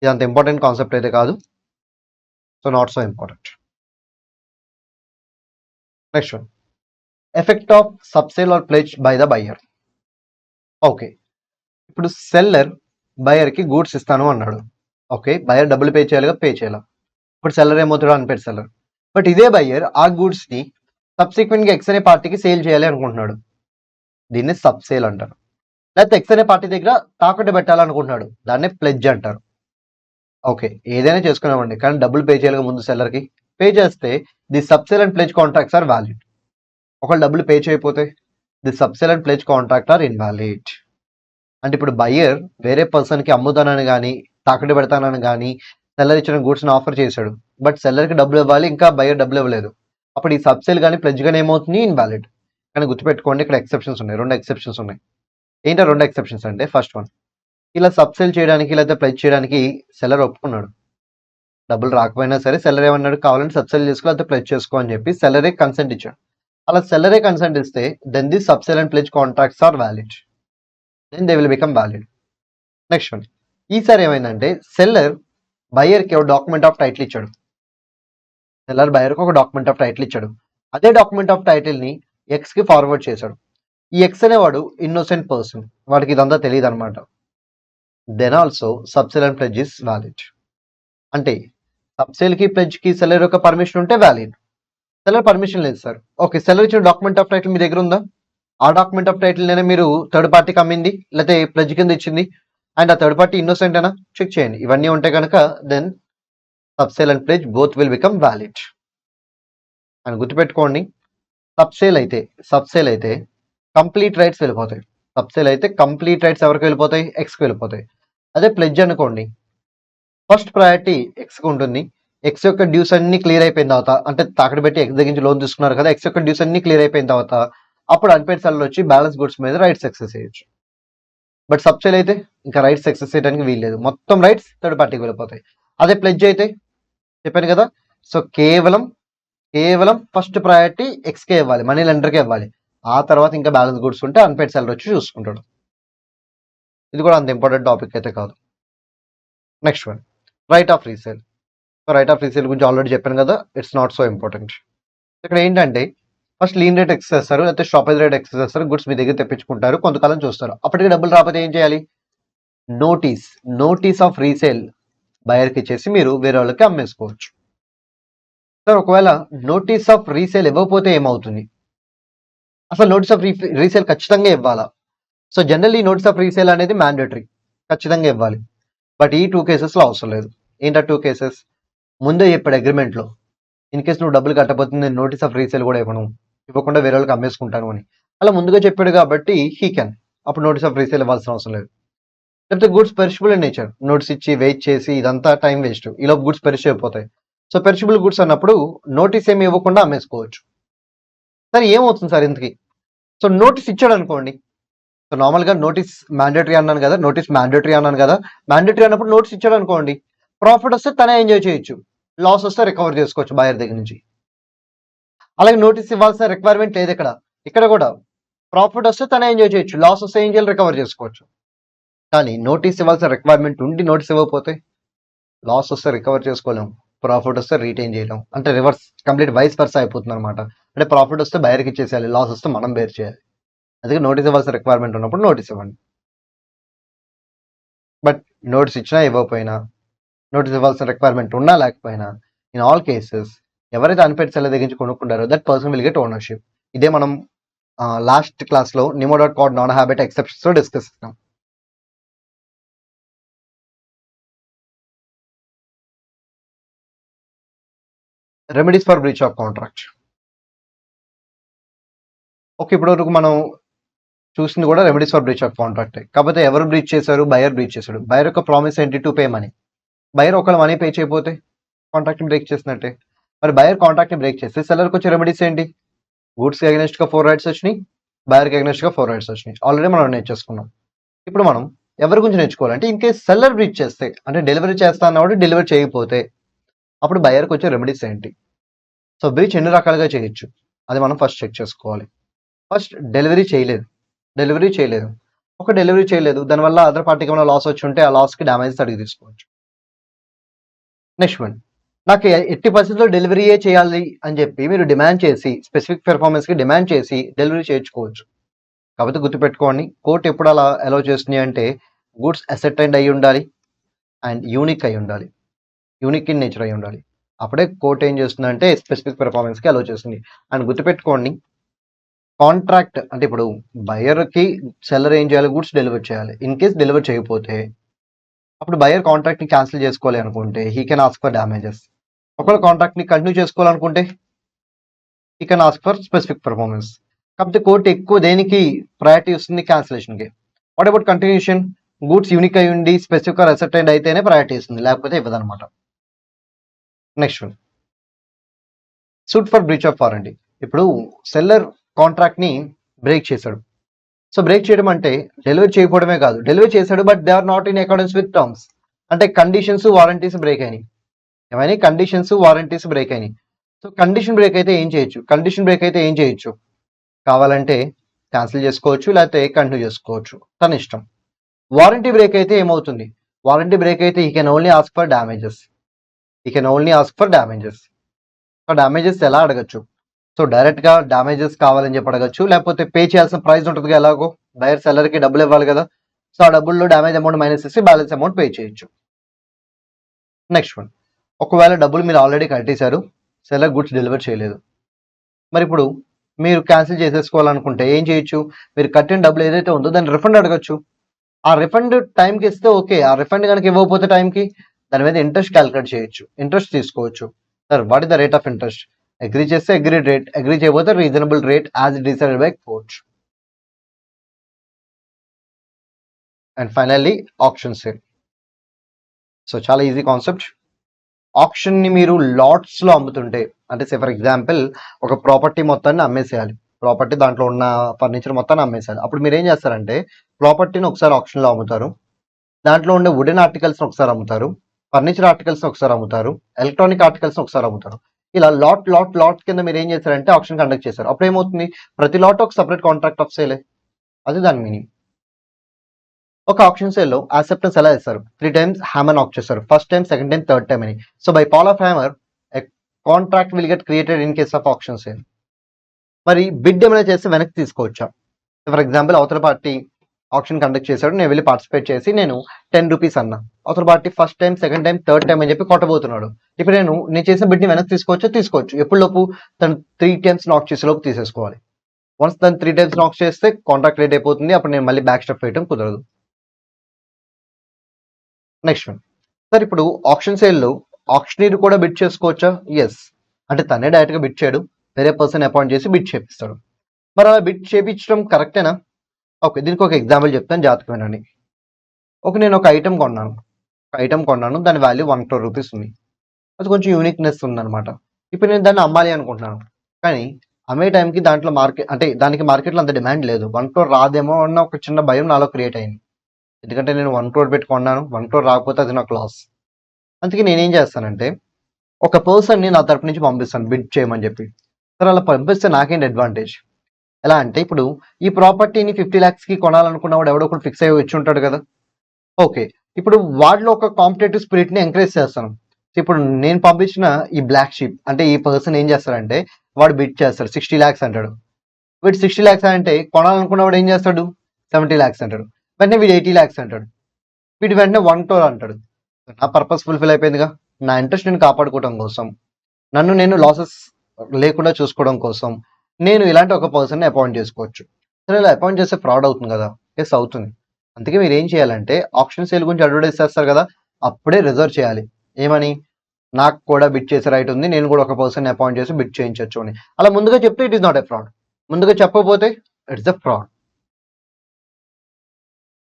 ఇది అంత ఇంపార్టెంట్ కాన్సెప్ట్ అయితే కాదు, so not so important. Next one, effect of subsale or pledge by the buyer. Okay, ఇప్పుడు సెల్లర్ బయ్యర్కి గూడ్స్ ఇస్తాను అన్నాడు. ఓకే, బయ్యర్ డబ్బులు పే చేయాలా. ఇప్పుడు సెల్లర్ ఏమవుతాడో అన్పేడ్ సెల్లర్. బట్ ఇదే బయ్యర్ ఆ గూడ్స్ని సబ్సిక్వెంట్గా ఎక్స్ అనే పార్టీకి సేల్ చేయాలి అనుకుంటున్నాడు. దీన్ని సబ్సేల్ అంటారు. లేకపోతే ఎక్స్ అనే పార్టీ దగ్గర తాకట్టు పెట్టాలనుకుంటున్నాడు, దాన్నే ప్లెడ్జ్ అంటారు. ఓకే, ఏదైనా చేసుకున్నామండి, కానీ డబ్బులు పే చేయాలి ముందు సెల్లర్కి. పే చేస్తే the subsale and pledge contracts are valid. ఒకళ్ళు డబ్బులు పే చేయకపోతే the subsale and pledge contract are invalid. అంటే ఇప్పుడు బయ్యర్ వేరే పర్సన్కి అమ్ముతానని కానీ తాకట్టు పెడతానని కానీ సెల్లర్ ఇచ్చిన గూడ్స్ని ఆఫర్ చేశాడు, బట్ సెల్లర్కి డబ్బులు ఇవ్వాలి, ఇంకా బయ్యర్ డబ్బులు ఇవ్వలేదు. అప్పుడు ఈ సబ్సేల్ కానీ ప్లెడ్జ్ కానీ ఏమవుతుంది, ఇన్వాలిడ్. కానీ గుర్తుపెట్టుకోండి, ఇక్కడ ఎక్సెప్షన్స్ ఉన్నాయి, 2 ఎక్సెప్షన్స్ ఉన్నాయి. ఏంటో 2 ఎక్సెప్షన్స్ అంటే, ఫస్ట్ వన్, ఇలా సబ్సేల్ చేయడానికి లేదా ప్లెడ్జ్ చేయడానికి సెల్లర్ ఒప్పుకున్నాడు. డబ్బులు రాకపోయినా సరే సెల్లర్ ఏమన్నాడు, కావాలంటే సబ్సేల్ చేసుకో లేకపోతే ప్లెడ్జ్ చేసుకో అని చెప్పి సెల్లరే కన్సెంట్ ఇచ్చాడు. అలా సెల్లరే కన్సెంట్ ఇస్తే then the subsale and pledge contracts are valid, then they will become valid. Next one, ఈసారి ఏమైందంటే సెల్లర్ బయ్యర్కి ఒక డాక్యుమెంట్ ఆఫ్ టైటిల్ ఇచ్చాడు. సెల్లర్ బయ్యర్కి ఒక డాక్యుమెంట్ ఆఫ్ టైటిల్ ఇచ్చాడు. అదే డాక్యుమెంట్ ఆఫ్ టైటిల్ని ఎక్స్కి ఫార్వర్డ్ చేశాడు. ఈ ఎక్స్ అనేవాడు ఇన్నోసెంట్ పర్సన్, వాడికి ఇదంతా తెలియదు అనమాట. Then also subsale and pledge is valid. అంటే సబ్సేల్కి ప్లెడ్జ్కి సెల్లర్ యొక్క పర్మిషన్ ఉంటే వ్యాలిడ్. సెల్లర్ పర్మిషన్ లేదు సార్, ఓకే, సెల్లర్ ఇచ్చిన డాక్యుమెంట్ ఆఫ్ టైటిల్ మీ దగ్గర ఉందా, ఆ డాక్యుమెంట్ ఆఫ్ టైటిల్ నేనే మీరు థర్డ్ పార్టీకి అమ్మింది లేకపోతే ప్లెడ్జ్ కింద ఇచ్చింది, అండ్ ఆ థర్డ్ పార్టీ ఇన్నోసెంట్ అయినా చెక్ చేయండి. ఇవన్నీ ఉంటే కనుక then subsale and pledge both will become valid. అని గుర్తుపెట్టుకోండి, సబ్సేల్ అయితే కంప్లీట్ రైట్స్ వెళ్ళిపోతాయి. సబ్సేల్ అయితే కంప్లీట్ రైట్స్ ఎవరికి వెళ్ళిపోతాయి, ఎక్స్కి వెళ్ళిపోతాయి. అదే ప్లెడ్జ్ అనుకోండి, ఫస్ట్ ప్రయారిటీ ఎక్స్కి ఉంటుంది. ఎక్స్ యొక్క డ్యూస్ అన్ని క్లియర్ అయిపోయిన తర్వాత, అంటే తాకట్టు పెట్టి ఎక్స్ దగ్గర నుంచి లోన్ తీసుకున్నారు కదా, ఎక్స్ యొక్క డ్యూస్ అన్ని క్లియర్ అయిపోయిన తర్వాత అప్పుడు అన్పేడ్ సెల్లర్ వచ్చి బ్యాలెన్స్ గుడ్స్ మీద రైట్స్ ఎక్సెస్ చేయొచ్చు. బట్ సబ్సేల్ అయితే ఇంకా రైట్స్ ఎక్సెస్ చేయడానికి వీల్లేదు, మొత్తం రైట్స్ థర్డ్ పార్టీకి వెళ్ళిపోతాయి. అదే ప్లెడ్జ్ అయితే చెప్పాను కదా, సో కేవలం ఫస్ట్ ప్రయారిటీ ఎక్స్కే ఇవ్వాలి, మనీ లెండర్కే ఇవ్వాలి. ఆ తర్వాత ఇంకా బ్యాలెన్స్ గుడ్స్ ఉంటే అన్పేడ్ సెల్లర్ వచ్చి చూసుకుంటాడు. ఇది కూడా అంత ఇంపార్టెంట్ టాపిక్ అయితే కాదు. Next one, right of resale. Right of resale గురించి ఆల్రెడీ చెప్పాను కదా, ఇట్స్ నాట్ సో ఇంపార్టెంట్. ఇక్కడ ఏంటంటే ఫస్ట్ లీన్ రేట్ ఎక్సెస్ చేస్తారు, లేకపోతే స్టాపేజ్ రేట్ ఎక్సెస్ చేస్తారు, గుడ్స్ మీ దగ్గర తెప్పించుకుంటారు, కొంతకాలం చూస్తారు, అప్పటికి డబ్బులు రాకపోతే ఏం చేయాలి, నోటీస్ ఆఫ్ రీసేల్ బయర్కి ఇచ్చేసి మీరు వేరే వాళ్ళకి అమ్మేసుకోవచ్చు. సార్ ఒకవేళ నోటీస్ ఆఫ్ రీసేల్ ఇవ్వకపోతే ఏమవుతుంది, అసలు నోటీస్ ఆఫ్ రీసేల్ ఖచ్చితంగా ఇవ్వాలా? So generally notice of resale అనేది మ్యాండేటరీ, ఖచ్చితంగా ఇవ్వాలి. బట్ ఈ 2 కేసెస్లో అవసరం లేదు. ఏంటా 2 కేసెస్? ముందే చెప్పాడు అగ్రిమెంట్లో, ఇన్ కేస్ నువ్వు డబ్బులు కట్టకపోతే నేను నోటీస్ ఆఫ్ రీసేల్ కూడా ఇవ్వకుండా వేరే వాళ్ళకి అమ్మేసుకుంటాను అని. అలా ముందుగా చెప్పాడు కాబట్టి హీ కెన్, అప్పుడు నోటీస్ ఆఫ్ రీసేల్ ఇవ్వాల్సిన అవసరం లేదు. లేకపోతే goods perishable in nature, notice ఇచ్చి వెయిట్ చేసి ఇదంతా టైం వేస్ట్, ఈలోపు గుడ్స్ పెరిష్ అయిపోతాయి. సో పెరిషబుల్ గుడ్స్ అన్నప్పుడు నోటీస్ ఏమి ఇవ్వకుండా అమ్మేసుకోవచ్చు. సరే ఏమవుతుంది సార్ ఇంతకీ? సో నోటీస్ ఇచ్చాడు అనుకోండి, సో నార్మల్గా నోటీస్ మ్యాండేటరీ అన్నాను కదా, మ్యాండేటరీ అన్నప్పుడు నోటీస్ ఇచ్చాడు అనుకోండి, ప్రాఫిట్ వస్తే తనే ఎంజాయ్ చేయొచ్చు, లాస్ వస్తే రికవర్ చేసుకోవచ్చు బయర్ దగ్గర నుంచి. అలాగే నోటీస్ ఇవ్వాల్సిన రిక్వైర్మెంట్ లేదు ఇక్కడ కూడా ప్రాఫిట్ వస్తే తనే ఎంజాయ్ చేయొచ్చు, లాస్ వస్తే ఏం చేయాలి, రికవర్ చేసుకోవచ్చు. కానీ నోటీస్ ఇవ్వాల్సిన రిక్వైర్మెంట్ ఉండి నోటీస్ ఇవ్వకపోతే లాస్ వస్తే రికవర్ చేసుకోలేం, ప్రాఫిట్ వస్తే రీటైన్ చేయలేం. అంటే రివర్స్, కంప్లీట్ వైస్ వర్సా అయిపోతుంది అనమాట. అంటే ప్రాఫిట్ వస్తే బయర్కి ఇచ్చేసేయాలి, లాస్ వస్తే మనం బేర్ చేయాలి. అందుకే నోటీస్ ఇవ్వాల్సిన రిక్వైర్మెంట్ ఉన్నప్పుడు నోటీస్ ఇవ్వండి. బట్ నోటీస్ ఇచ్చినా ఇవ్వకపోయినా, నోటీస్ ఇవ్వాల్సిన రిక్వైర్మెంట్ ఉన్నా లేకపోయినా, ఇన్ ఆల్ కేసెస్ ఎవరైతే అన్పెయిడ్ సెల్లర్ దగ్గర నుంచి కొనుక్కుంటారో that person will get ownership. ఇదే మనం లాస్ట్ క్లాస్లో నిమో.కోడ్ నాన్ హ్యాబిట్ ఎక్సెప్షన్స్లో డిస్కస్ చేస్తాం. Remedies for breach of contract. Okay, ఇప్పుడు వరకు మనం చూసింది కూడా remedies for breach of contract. కాకపోతే ఎవరు బ్రీచ్ చేశారు? బయర్ బ్రీచ్ చేశాడు. బయర్ యొక్క ప్రామిస్ ఏంటి? To pay money. బయర్ ఒకళ్ళు మనీ పే చేయకపోతే కాంట్రాక్ట్ బ్రేక్ చేసినట్టే. మరి బయర్ కాంట్రాక్ట్ బ్రేక్ చేస్తే సెల్లర్కి వచ్చే రెమెడీస్ ఏంటి? గూడ్స్ అగెనిస్ట్ గా 4 రైట్స్ వచ్చినాయి, బయర్కి అగెనిస్ట్ గా 4 రైట్స్ వచ్చినాయి. ఆల్రెడీ మనం నేర్చేసుకున్నాం. ఇప్పుడు మనం ఎవరి గురించి నేర్చుకోవాలంటే, ఇన్ కేస్ సెల్లర్ బ్రీచ్ చేస్తే, అంటే డెలివరీ చేస్తా అన్నవాడు డెలివరీ చేయకపోతే అప్పుడు బయర్కి వచ్చే రెమెడీస్ ఏంటి? సో బ్రీచ్ ఎన్ని రకాలుగా చేయొచ్చు అది మనం ఫస్ట్ చెక్ చేసుకోవాలి. ఫస్ట్ డెలివరీ చేయలేదు, ఒక డెలివరీ చేయలేదు, దానివల్ల అదర్ పార్టీకి ఏమైనా లాస్ వచ్చి ఉంటే ఆ లాస్కి డ్యామేజెస్ అడిగి తీసుకోవచ్చు. నెక్స్ట్ వన్, నాకు ఎట్టి పరిస్థితుల్లో డెలివరీయే చేయాలి అని చెప్పి మీరు డిమాండ్ చేసి, స్పెసిఫిక్ పెర్ఫార్మెన్స్కి డిమాండ్ చేసి డెలివరీ చేయించుకోవచ్చు. కాకపోతే గుర్తుపెట్టుకోండి, కోర్టు ఎప్పుడు అలా అలౌ చేస్తుంది అంటే గూడ్స్ అసెటైన్డ్ అయి ఉండాలి అండ్ యూనిక్ అయి ఉండాలి, యూనిక్ ఇన్ నేచర్ అయి ఉండాలి. అప్పుడే కోర్టు ఏం చేస్తుందంటే స్పెసిఫిక్ పెర్ఫార్మెన్స్కి అలౌ చేస్తుంది. అండ్ గుర్తుపెట్టుకోండి, కాంట్రాక్ట్ అంటే ఇప్పుడు బయర్కి సెల్లర్ ఏం చేయాలి? గూడ్స్ డెలివర్ చేయాలి. ఇన్ కేస్ డెలివర్ చేయకపోతే అప్పుడు బయర్ కాంట్రాక్ట్ని క్యాన్సిల్ చేసుకోవాలి అనుకుంటే he can ask for damages. ఒకవేళ కాంట్రాక్ట్ని కంటిన్యూ చేసుకోవాలనుకుంటే he can ask for specific performance. కాకపోతే కోర్టు ఎక్కువ దేనికి ప్రయారిటీ ఇస్తుంది? క్యాన్సిలేషన్కి. What about continuation? Goods unique అయి ఉండి స్పెసిఫిక్ అసెటైన్డ్ అయితేనే ప్రయారిటీ ఇస్తుంది, లేకపోతే ఇవ్వదనమాట. Next one, suit for breach of warranty. ఇప్పుడు సెల్లర్ కాంట్రాక్ట్ని బ్రేక్ చేశాడు. సో బ్రేక్ చేయడం అంటే డెలివరీ చేయకపోవడమే కాదు, డెలివరీ చేశాడు but they are not in accordance with terms. అంటే కండిషన్స్ వారంటీస్ బ్రేక్ అయినాయి. ఏమైనా కండిషన్స్ వారంటీస్ బ్రేక్ అయినాయి. సో కండిషన్ బ్రేక్ అయితే ఏం చేయొచ్చు? కావాలంటే క్యాన్సిల్ చేసుకోవచ్చు, లేకపోతే కంటిన్యూ చేసుకోవచ్చు, తన ఇష్టం. వారంటీ బ్రేక్ అయితే ఏమవుతుంది? వారంటీ బ్రేక్ అయితే he can only ask for damages. Damages ఎలా అడగచ్చు? సో డైరెక్ట్గా డ్యామేజెస్ కావాలని చెప్పి అడగచ్చు, లేకపోతే పే చేయాల్సిన ప్రైస్ ఉంటుంది ఎలాగో, బయర్ సెల్లర్కి డబ్బులు ఇవ్వాలి కదా, సో ఆ డబ్బుల్లో డ్యామేజ్ అమౌంట్ మైనస్ చేసి బ్యాలెన్స్ అమౌంట్ పే చేయొచ్చు. నెక్స్ట్ వన్, ఒకవేళ డబ్బులు మీరు ఆల్రెడీ కట్టేశారు, సెల్లర్ గుడ్స్ డెలివర్ చేయలేదు, మరి ఇప్పుడు మీరు క్యాన్సిల్ చేసేసుకోవాలనుకుంటే ఏం చేయొచ్చు? మీరు కట్టిన డబ్బులు ఏదైతే ఉందో దాన్ని రిఫండ్ అడగచ్చు. ఆ రిఫండ్ టైంకి ఇస్తే ఓకే, ఆ రిఫండ్ కనుక ఇవ్వకపోతే టైంకి దాని మీద ఇంట్రెస్ట్ క్యాలిక్యులేట్ చేయొచ్చు, ఇంట్రెస్ట్ తీసుకోవచ్చు. Sir what is the rate of interest? Agree చేస్తే అగ్రీడ్ రేట్, అగ్రీ చేయకపోతే reasonable rate as decided by court. And finally option sale. So చాలా ఈజీ కాన్సెప్ట్. ఆప్షన్ని మీరు లాట్స్లో అమ్ముతుంటే, అంటే సే ఫర్ ఎగ్జాంపుల్ ఒక ప్రాపర్టీ మొత్తాన్ని అమ్మేసేయాలి, ప్రాపర్టీ దాంట్లో ఉన్న ఫర్నిచర్ మొత్తాన్ని అమ్మేసేయాలి. అప్పుడు మీరు ఏం చేస్తారంటే ప్రాపర్టీని ఒకసారి ఆప్షన్లో అమ్ముతారు, దాంట్లో ఉండే వుడెన్ ఆర్టికల్స్ని ఒకసారి అమ్ముతారు, ఫర్నిచర్ ఆర్టికల్స్ని ఒకసారి అమ్ముతారు, ఎలక్ట్రానిక్ ఆర్టికల్స్ని ఒకసారి అమ్ముతారు. ఇలా లాట్ కింద మీరు ఏం చేస్తారంటే ఆప్షన్ కండక్ట్ చేస్తారు. అప్పుడు ఏమవుతుంది? ప్రతి లాట్ ఒక సపరేట్ కాంట్రాక్ట్ ఆఫ్ సేలే, అది దాని మీనింగ్. ఒక ఆప్షన్ సేల్లో యాక్సెప్టెన్స్ ఎలా ఇస్తారు? 3 times హ్యామర్ నాక్ చేస్తారు, first time, second time, third time అని. So by fall of hammer contract will get created in case of auction sale. మరి బిడ్ ఏమైనా చేస్తే వెనక్కి తీసుకోవచ్చా? ఫర్ ఎగ్జాంపుల్ అవతల పార్టీ ఆప్షన్ కండక్ట్ చేశాడు, నేను వెళ్ళి పార్టిసిపేట్ చేసి నేను 10 రూపీస్ అన్నా, అవతల party first time, second time, third time అని చెప్పి కొట్టబోతున్నాడు. ఇప్పుడు నేను చేసిన బిడ్ని వెనక్కి తీసుకోవచ్చు. ఎప్పుడు లోపు తను 3 times నాక్ చేసే లోపు తీసేసుకోవాలి. వన్స్ దాన్ని 3 times నాక్ చేస్తే కాంట్రాక్ట్ రేట్ అయిపోతుంది. అప్పుడు నేను మళ్ళీ బ్యాక్ స్టెప్ వేయడం కుదరదు. నెక్స్ట్ వన్ సార్, ఇప్పుడు ఆప్షన్ సేల్లో ఆప్షనీర్ కూడా బిడ్ చేసుకోవచ్చా? ఎస్. అంటే తనే డైరెక్ట్గా బిడ్ చేయడు, వేరే పర్సన్ అపాయింట్ చేసి బిడ్ చేపిస్తాడు. మరి అలా బిడ్ చేపించడం కరెక్టేనా? ఓకే, దీనికి ఒక ఎగ్జాంపుల్ చెప్తాను, జాగ్రత్తగా వినండి. నేను ఒక ఐటమ్ కొన్నాను, దాని వాల్యూ 1 crore రూపీస్ ఉంది. అది కొంచెం యూనిక్నెస్ ఉందన్నమాట. ఇప్పుడు నేను దాన్ని అమ్మాలి అనుకుంటున్నాను, కానీ అమ్మే టైంకి దాంట్లో దానికి మార్కెట్లో అంత డిమాండ్ లేదు. 1 crore రాదేమో అన్న ఒక చిన్న భయం నాలో క్రియేట్ అయింది. ఎందుకంటే నేను 1 crore పెట్టి కొన్నాను, 1 crore రాకపోతే అది నాకు లాస్. అందుకే నేనేం చేస్తానంటే ఒక పర్సన్ని నా తరపు నుంచి పంపిస్తాను బిడ్ చేయమని చెప్పి. సరే, అలా పంపిస్తే నాకేంటి అడ్వాంటేజ్? ఎలా అంటే, ఇప్పుడు ఈ ప్రాపర్టీని 50 lakhsకి కొనాలనుకున్నవాడు ఎవడో ఒకటి ఫిక్స్ అయ్యి వచ్చి ఉంటాడు కదా. ఓకే, ఇప్పుడు వాడిలో ఒక కాంపిటేటివ్ స్పిరిట్ని ఎంకరేజ్ చేస్తాను. ఇప్పుడు నేను పంపించిన ఈ బ్లాక్ షీప్ అంటే ఈ పర్సన్ ఏం చేస్తాడంటే, వాడు బిడ్ చేస్తాడు 60 lakhs అంటాడు. వీడు 60 lakhs అంటే కొనాలనుకున్నవాడు ఏం చేస్తాడు, 70 lakhs అంటాడు. వెంటనే వీడు 80 lakhs అంటాడు. వీడు వెంటనే 1 crore అంటాడు. నా పర్పస్ ఫుల్ఫిల్ అయిపోయిందిగా. నా ఇంట్రెస్ట్ నేను కాపాడుకోవడం కోసం, నన్ను నేను లాసెస్ లేకుండా చూసుకోవడం కోసం నేను ఇలాంటి ఒక పర్సన్ని అపాయింట్ చేసుకోవచ్చు. సరే, ఇలా అపాయింట్ చేస్తే ఫ్రాడ్ అవుతుంది కదా? ఎస్, అవుతుంది. అందుకే మీరు ఏం చేయాలంటే, ఆప్షన్ సేల్ గురించి అడ్వర్టైజ్ చేస్తారు కదా, అప్పుడే రిజర్వ్ చేయాలి. ఏమని? నాకు కూడా బిడ్ చేసే రైట్ ఉంది, నేను కూడా ఒక పర్సన్ని అపాయింట్ చేసి బిడ్ చేయించవచ్చు అని. అలా ముందుగా చెప్తే it is not a fraud. ముందుగా చెప్పకపోతే ఇట్స్ ఎ ఫ్రాడ్.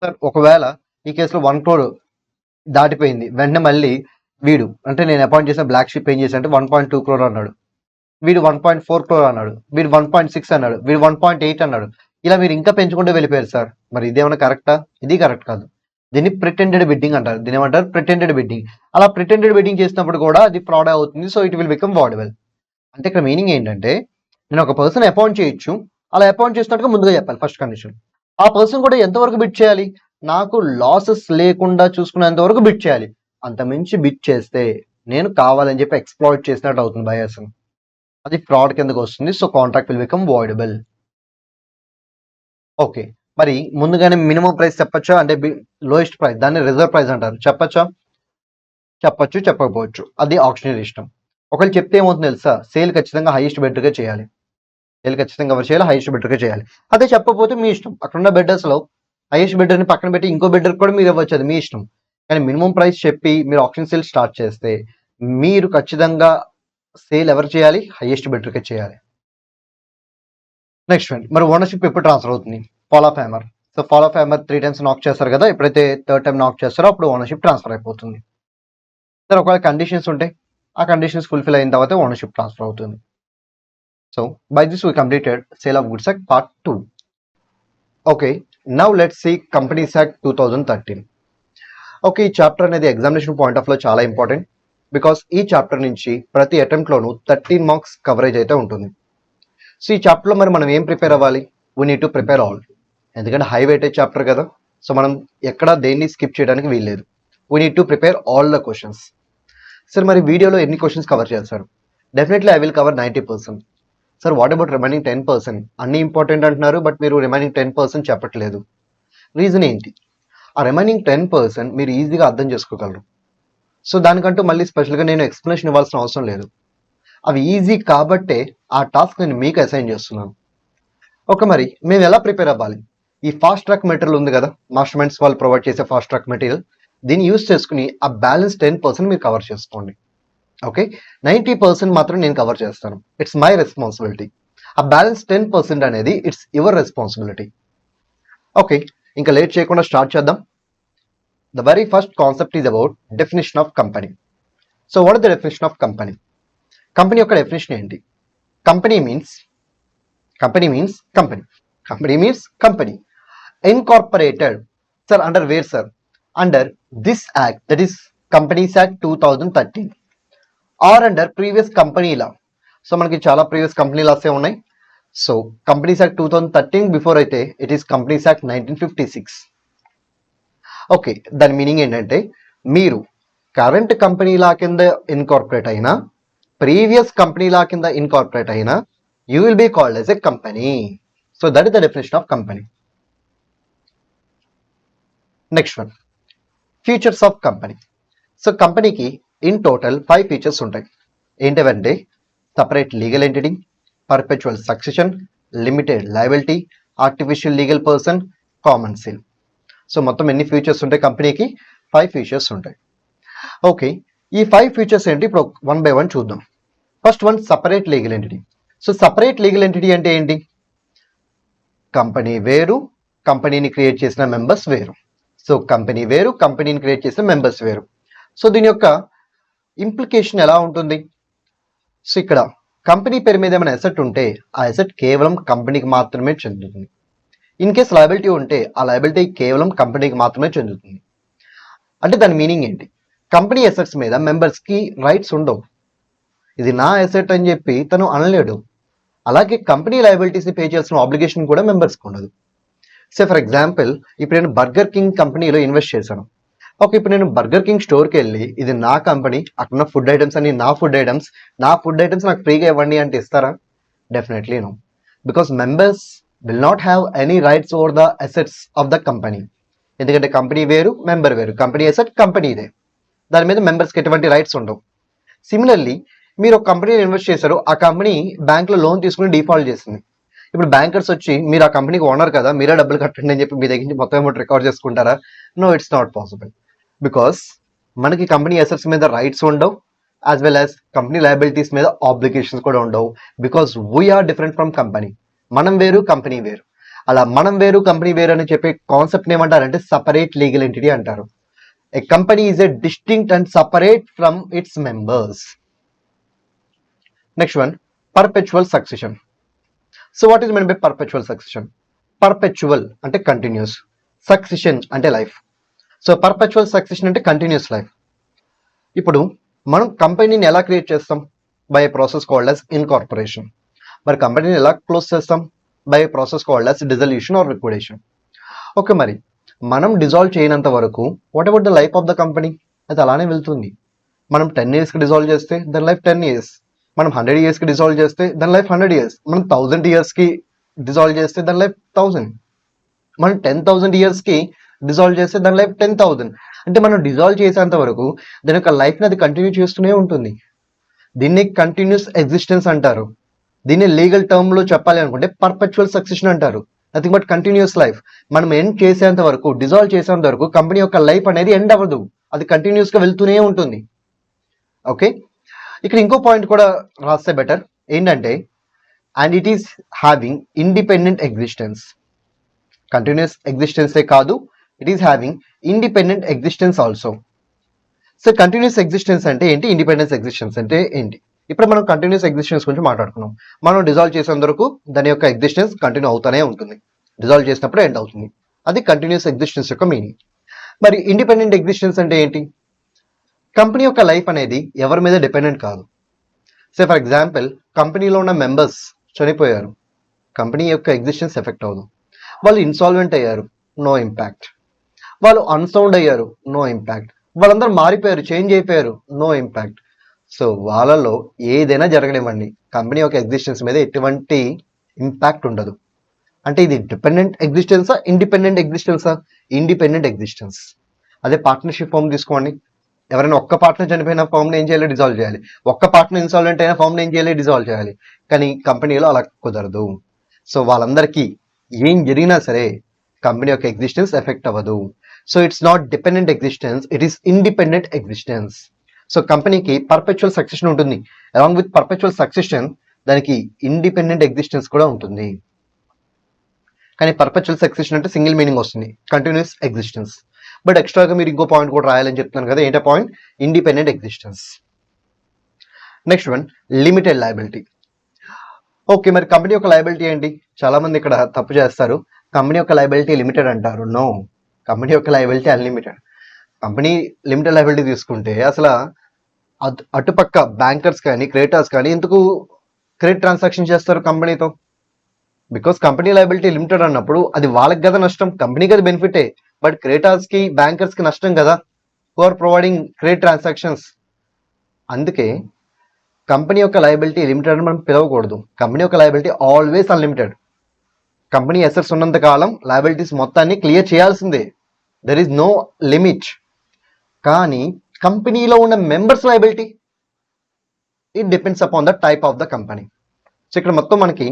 సార్, ఒకవేళ ఈ కేసులో 1 crore దాటిపోయింది, వెంటనే మళ్ళీ వీడు అంటే నేను అపాయింట్ చేసిన బ్లాక్ షిప్ ఏం చేసి అంటే 1.2 crore అన్నాడు, వీడు 1.4 crore అన్నాడు, వీడు 1.6 అన్నాడు, వీడు 1.8 అన్నాడు. ఇలా మీరు ఇంకా పెంచుకుంటూ వెళ్ళిపోయారు సార్. మరి ఇదేమన్నా కరెక్టా? ఇది కరెక్ట్ కాదు. దీన్ని ప్రిటెండెడ్ బిడ్డింగ్ అంటారు. దీని ఏమంటారు? Pretended bidding. అలా ప్రిటెండెడ్ బిడ్డింగ్ చేసినప్పుడు కూడా అది ఫ్రాడ్ అవుతుంది. So it will become voidable. అంటే ఇక్కడ మీనింగ్ ఏంటంటే, నేను ఒక పర్సన్ అపాయింట్ చేయొచ్చు, అలా అపాయింట్ చేసినట్టుగా ముందుగా చెప్పాలి ఫస్ట్ కండిషన్. ఆ పర్సన్ కూడా ఎంతవరకు బిడ్ చేయాలి? నాకు లాసెస్ లేకుండా చూసుకునేంత వరకు బిడ్ చేయాలి. అంత మించి బిడ్ చేస్తే నేను కావాలని చెప్పి ఎక్స్ప్లాయిట్ చేసినట్టు అవుతుంది బయర్స్. అది ఫ్రాడ్ కిందకు వస్తుంది. So contract will become voidable. Okay, మరి ముందుగానే మినిమం ప్రైస్ చెప్పచ్చా? అంటే లోయెస్ట్ ప్రైస్, దాన్ని రిజర్వ్ ప్రైస్ అంటారు. చెప్పచ్చా? చెప్పచ్చు, చెప్పకపోవచ్చు. అది ఆప్షనల్ ఇష్టం. ఒకవేళ చెప్తే ఏమవుతుంది తెలుసా? సేల్ ఖచ్చితంగా హైయెస్ట్ బెడ్గా చేయాలి. సేల్ ఖచ్చితంగా ఎవరు చేయాలి? హైయెస్ట్ బెడ్గా చేయాలి. అదే చెప్పకపోతే మీ ఇష్టం. అక్కడున్న బెడ్డర్స్లో హైయెస్ట్ బెడ్డర్ని పక్కన పెట్టి ఇంకో బెడ్డర్ కూడా మీరు ఇవ్వచ్చు, అది మీ ఇష్టం. కానీ మినిమం ప్రైస్ చెప్పి మీరు ఆప్షన్ సేల్ స్టార్ట్ చేస్తే మీరు ఖచ్చితంగా సేల్ ఎవరు చేయాలి? హైయెస్ట్ బెడ్డర్గా చేయాలి. నెక్స్ట్ వన్, మరి ఓనర్షిప్ ఎప్పుడు ట్రాన్స్ఫర్ అవుతుంది? Fall of hammer. So fall of hammer 3 times నాక్ చేస్తారు కదా, ఎప్పుడైతే 3rd time నాక్ చేస్తారో అప్పుడు ఓనర్షిప్ ట్రాన్స్ఫర్ అయిపోతుంది. సార్, ఒకవేళ కండిషన్స్ ఉంటాయి, ఆ కండిషన్స్ ఫుల్ఫిల్ అయిన తర్వాత ఓనర్షిప్ ట్రాన్స్ఫర్ అవుతుంది. So by this we completed sale of goods act part 2. Okay, now let's see companies act 2013. Okay, ఈ చాప్టర్ అనేది ఎగ్జామినేషన్ పాయింట్ ఆఫ్ లో చాలా ఇంపార్టెంట్. బికాస్ ఈ చాప్టర్ నుంచి ప్రతి అటెంప్ట్లోనూ 13 marks కవరేజ్ అయితే ఉంటుంది. సో ఈ చాప్టర్లో మరి మనం ఏం ప్రిపేర్ అవ్వాలి? We need to prepare all. ఎందుకంటే హై వెయిటేజ్ చాప్టర్ కదా, సో మనం ఎక్కడ దేన్ని స్కిప్ చేయడానికి వీల్లేదు. We need to prepare all the questions. Sir, మరి వీడియోలో ఎన్ని క్వశ్చన్స్ కవర్ చేస్తారు? Definitely I will cover 90%. Sir, what about remaining 10%? అన్ని ఇంపార్టెంట్ అంటున్నారు, బట్ మీరు రిమైనింగ్ 10% చెప్పట్లేదు. రీజన్ ఏంటి? ఆ రిమైనింగ్ 10% మీరు ఈజీగా అర్థం చేసుకోగలరు. సో దానికంటూ మళ్ళీ స్పెషల్గా నేను ఎక్స్ప్లెనేషన్ ఇవ్వాల్సిన అవసరం లేదు. అవి ఈజీ కాబట్టే ఆ టాస్క్ నేను మీకు అసైన్ చేస్తున్నాను. ఓకే, మరి మేము ఎలా ప్రిపేర్ అవ్వాలి? ఈ ఫాస్ట్ ట్రాక్ మెటీరియల్ ఉంది కదా, మాస్టర్ మైండ్స్ వాళ్ళు ప్రొవైడ్ చేసే ఫాస్ట్ ట్రాక్ మెటీరియల్, దీన్ని యూస్ చేసుకుని ఆ బ్యాలెన్స్ 10% మీరు కవర్ చేసుకోండి. ఓకే, 90% మాత్రం నేను కవర్ చేస్తాను. It's my responsibility. ఆ బ్యాలెన్స్ 10% అనేది ఇట్స్ యువర్ రెస్పాన్సిబిలిటీ. ఓకే, ఇంకా లేట్ చేయకుండా స్టార్ట్ చేద్దాం. The very first concept is about definition of company. So what is the definition of company? Company యొక్క డెఫినేషన్ ఏంటి? Company means company. Incorporated. Sir, under where, sir? Under this act, that is Companies Act 2013, or under previous company law. So మనకి చాలా previous company loss ఏ ఉన్నాయి. So companies act 2013 before అయితే it is companies act 1956. Okay, దాని meaning ఏంటంటే, మీరు current company law కింద incorporate అయినా, previous company law కింద ఇన్కార్పొరేట్ అయినా, you will be called as a company. So that is the definition of company. Next one, features of company. So కంపెనీకి in total 5 features ఉంటాయి. ఏంటంటే, separate legal entity, perpetual succession, limited liability, artificial legal person, common seal. So మొత్తం ఎన్ని features ఉంటాయి కంపెనీకి? 5 features ఉంటాయి. Okay, ఈ 5 features ఏంటి ఇప్పుడు వన్ బై వన్ చూద్దాం. First one, separate legal entity. So separate legal entity అంటే ఏంటి? కంపెనీ వేరు, కంపెనీని క్రియేట్ చేసిన మెంబర్స్ వేరు. సో కంపెనీ వేరు, కంపెనీని క్రియేట్ చేసిన మెంబర్స్ వేరు. సో దీని యొక్క ఇంప్లికేషన్ ఎలా ఉంటుంది? సో ఇక్కడ కంపెనీ పేరు మీద ఏమైనా అసెట్ ఉంటే ఆ అసెట్ కేవలం కంపెనీకి మాత్రమే చెందుతుంది. ఇన్ కేస్ లయబిలిటీ ఉంటే ఆ లయబిలిటీ కేవలం కంపెనీకి మాత్రమే చెందుతుంది. అంటే దాని మీనింగ్ ఏంటి? కంపెనీ అసెట్స్ మీద మెంబర్స్కి రైట్స్ ఉండవు. ఇది నా అసెట్ అని చెప్పి తను అనలేడు. అలాగే కంపెనీ లయబిలిటీస్ని పే చేయాల్సిన ఆబ్లిగేషన్ కూడా మెంబర్స్కి ఉండదు. సో ఫర్ ఎగ్జాంపుల్, ఇప్పుడు నేను బర్గర్ కింగ్ కంపెనీలో ఇన్వెస్ట్ చేశాను. ఓకే, ఇప్పుడు నేను బర్గర్ కింగ్ స్టోర్కి వెళ్ళి ఇది నా కంపెనీ, అక్కడ ఫుడ్ ఐటమ్స్ అని నా ఫుడ్ ఐటమ్స్ నాకు ఫ్రీగా ఇవ్వండి అంటే ఇస్తారా? Definitely no. Because members will not have any rights over the assets of the company. ఎందుకంటే కంపెనీ వేరు, మెంబర్ వేరు. కంపెనీ అసెట్ కంపెనీదే, దాని మీద మెంబర్స్కి ఎటువంటి రైట్స్ ఉండవు. సిమిలర్లీ మీరు ఒక కంపెనీలో ఇన్వెస్ట్ చేశారు, ఆ కంపెనీ బ్యాంక్లో లోన్ తీసుకుని డిఫాల్ట్ చేసింది. ఇప్పుడు బ్యాంకర్స్ వచ్చి మీరు ఆ కంపెనీకి ఓనర్ కదా, మీరే డబ్బులు కట్టండి అని చెప్పి మీ దగ్గర నుంచి మొత్తం అమౌంట్ రికవర్ చేసుకుంటారా? No, it's not possible. Because మనకి కంపెనీ అసెట్స్ మీద రైట్స్ ఉండవు, as well as company liabilities మీద ఆబ్లిగేషన్స్ కూడా ఉండవు. Because we are different from company. మనం వేరు, కంపెనీ వేరు. అలా మనం వేరు, కంపెనీ వేరు అని చెప్పే కాన్సెప్ట్ ఏమంటారంటే సపరేట్ లీగల్ ఎంటిటీ అంటారు. A company is a distinct and separate from its members. Next one, perpetual succession. So what is meant by perpetual succession? Perpetual ante continuous, succession ante life. So perpetual succession ante continuous life. ఇప్పుడు మనం కంపెనీని ఎలా create చేస్తాం? By A process called as incorporation. మరి కంపెనీని ఎలా close చేస్తాం? By A process called as dissolution or liquidation. Okay, మరి మనం డిజాల్వ్ చేయనంత వరకు what about the life of the company? అది అలానే వెళ్తుంది. మనం 10 yearsకి డిజాల్వ్ చేస్తే దాని లైఫ్ 10 years, మనం 100 yearsకి డిజాల్వ్ చేస్తే దాని లైఫ్ 100 years, మనం 1000 yearsకి డిజాల్వ్ చేస్తే దాని లైఫ్ 1000, మనం 10,000 yearsకి డిజాల్వ్ చేస్తే దాని లైఫ్ 10,000. అంటే మనం డిజాల్వ్ చేసేంత వరకు దాని యొక్క లైఫ్ని అది కంటిన్యూ చేస్తూనే ఉంటుంది. దీన్ని కంటిన్యూస్ ఎగ్జిస్టెన్స్ అంటారు. దీన్ని లీగల్ టర్మ్లో చెప్పాలి అనుకుంటే పర్పెచువల్ సక్సెషన్ అంటారు. Nothing but continuous life. మనం ఎండ్ చేసేంత వరకు, డిజాల్వ్ చేసేంత వరకు కంపెనీ యొక్క లైఫ్ అనేది ఎండ్ అవ్వదు, అది కంటిన్యూస్గా వెళ్తూనే ఉంటుంది. ఓకే, ఇక్కడ ఇంకో పాయింట్ కూడా రాస్తే బెటర్. ఏంటంటే and it is having independent existence. Continuous ఎగ్జిస్టెన్సే కాదు, it is having independent existence also. So continuous existence అంటే ఏంటి, ఇండిపెండెన్స్ ఎగ్జిస్టెన్స్ అంటే ఏంటి? ఇప్పుడు మనం కంటిన్యూస్ ఎగ్జిస్టెన్స్ గురించి మాట్లాడుకున్నాం. మనం డిజాల్వ్ చేసేంత వరకు దాని యొక్క ఎగ్జిస్టెన్స్ కంటిన్యూ అవుతూనే ఉంటుంది, డిజాల్వ్ చేసినప్పుడు ఎండ్ అవుతుంది. అది కంటిన్యూస్ ఎగ్జిస్టెన్స్ యొక్క మీనింగ్. మరి ఇండిపెండెంట్ ఎగ్జిస్టెన్స్ అంటే ఏంటి? కంపెనీ యొక్క లైఫ్ అనేది ఎవరి మీద డిపెండెంట్ కాదు. సే ఫర్ ఎగ్జాంపుల్, కంపెనీలో ఉన్న మెంబర్స్ చనిపోయారు, కంపెనీ యొక్క ఎగ్జిస్టెన్స్ ఎఫెక్ట్ అవ్వదు. వాళ్ళు ఇన్సాల్వెంట్ అయ్యారు, నో ఇంపాక్ట్. వాళ్ళు అన్సౌండ్ అయ్యారు, నో ఇంపాక్ట్. వాళ్ళందరూ మారిపోయారు, చేంజ్ అయిపోయారు, నో ఇంపాక్ట్. సో వాళ్ళలో ఏదైనా జరగనివ్వండి, కంపెనీ యొక్క ఎగ్జిస్టెన్స్ మీద ఎటువంటి ఇంపాక్ట్ ఉండదు. అంటే ఇది డిపెండెంట్ ఎగ్జిస్టెన్సా, ఇండిపెండెంట్ ఎగ్జిస్టెన్సా? Independent existence. అదే పార్ట్నర్షిప్ ఫామ్ తీసుకోండి. ఎవరైనా ఒక్క పార్ట్నర్ చనిపోయిన ఫామ్ని ఏం చేయాలి? డిజాల్వ్ చేయాలి. ఒక్క పార్ట్నర్ ఇన్సాల్వెంట్ అయిన ఫామ్ని ఏం చేయాలి? డిజాల్వ్ చేయాలి. కానీ కంపెనీలో అలా కుదరదు. సో వాళ్ళందరికీ ఏం జరిగినా సరే కంపెనీ యొక్క ఎగ్జిస్టెన్స్ ఎఫెక్ట్ అవ్వదు. So it's not dependent existence, it is independent existence. So కంపెనీకి పర్పెచువల్ సక్సెషన్ ఉంటుంది. అలాంగ్ విత్ పర్పెచువల్ సక్సెషన్ దానికి ఇండిపెండెంట్ ఎగ్జిస్టెన్స్ కూడా ఉంటుంది. కానీ పర్పెచువల్ సక్సెషన్ అంటే సింగిల్ మీనింగ్ వస్తుంది, కంటిన్యూస్ ఎగ్జిస్టెన్స్. బట్ ఎక్స్ట్రాగా మీరు ఇంకో పాయింట్ కూడా రాయాలని చెప్తున్నాను కదా, ఏంటో point? Independent existence. Next one, limited liability. Okay, మరి కంపెనీ యొక్క లయబిలిటీ ఏంటి? చాలా మంది ఇక్కడ తప్పు చేస్తారు. కంపెనీ యొక్క లయబిలిటీ లిమిటెడ్ అంటారు. నో, కంపెనీ యొక్క liability unlimited. Company limited liability తీసుకుంటే అసలు అటుపక్క బ్యాంకర్స్ కానీ క్రెడిటర్స్ కానీ ఎందుకు క్రెడిట్ ట్రాన్సాక్షన్ చేస్తారు కంపెనీతో? బికాస్ కంపెనీ లయబిలిటీ లిమిటెడ్ అన్నప్పుడు అది వాళ్ళకి కదా నష్టం, కంపెనీకి అది బెనిఫిటే. బట్ క్రెడిటర్స్కి బ్యాంకర్స్కి నష్టం కదా, who are providing credit transactions. అందుకే కంపెనీ యొక్క లయబిలిటీ లిమిటెడ్ అని మనం పిలవకూడదు. కంపెనీ యొక్క liability always unlimited. Company assets ఉన్నంత కాలం లయబిలిటీస్ మొత్తాన్ని క్లియర్ చేయాల్సిందే, దెర్ ఈజ్ నో లిమిట్. కానీ కంపెనీలో ఉన్న members liability, it depends upon the type of the company. So ఇక్కడ మొత్తం మనకి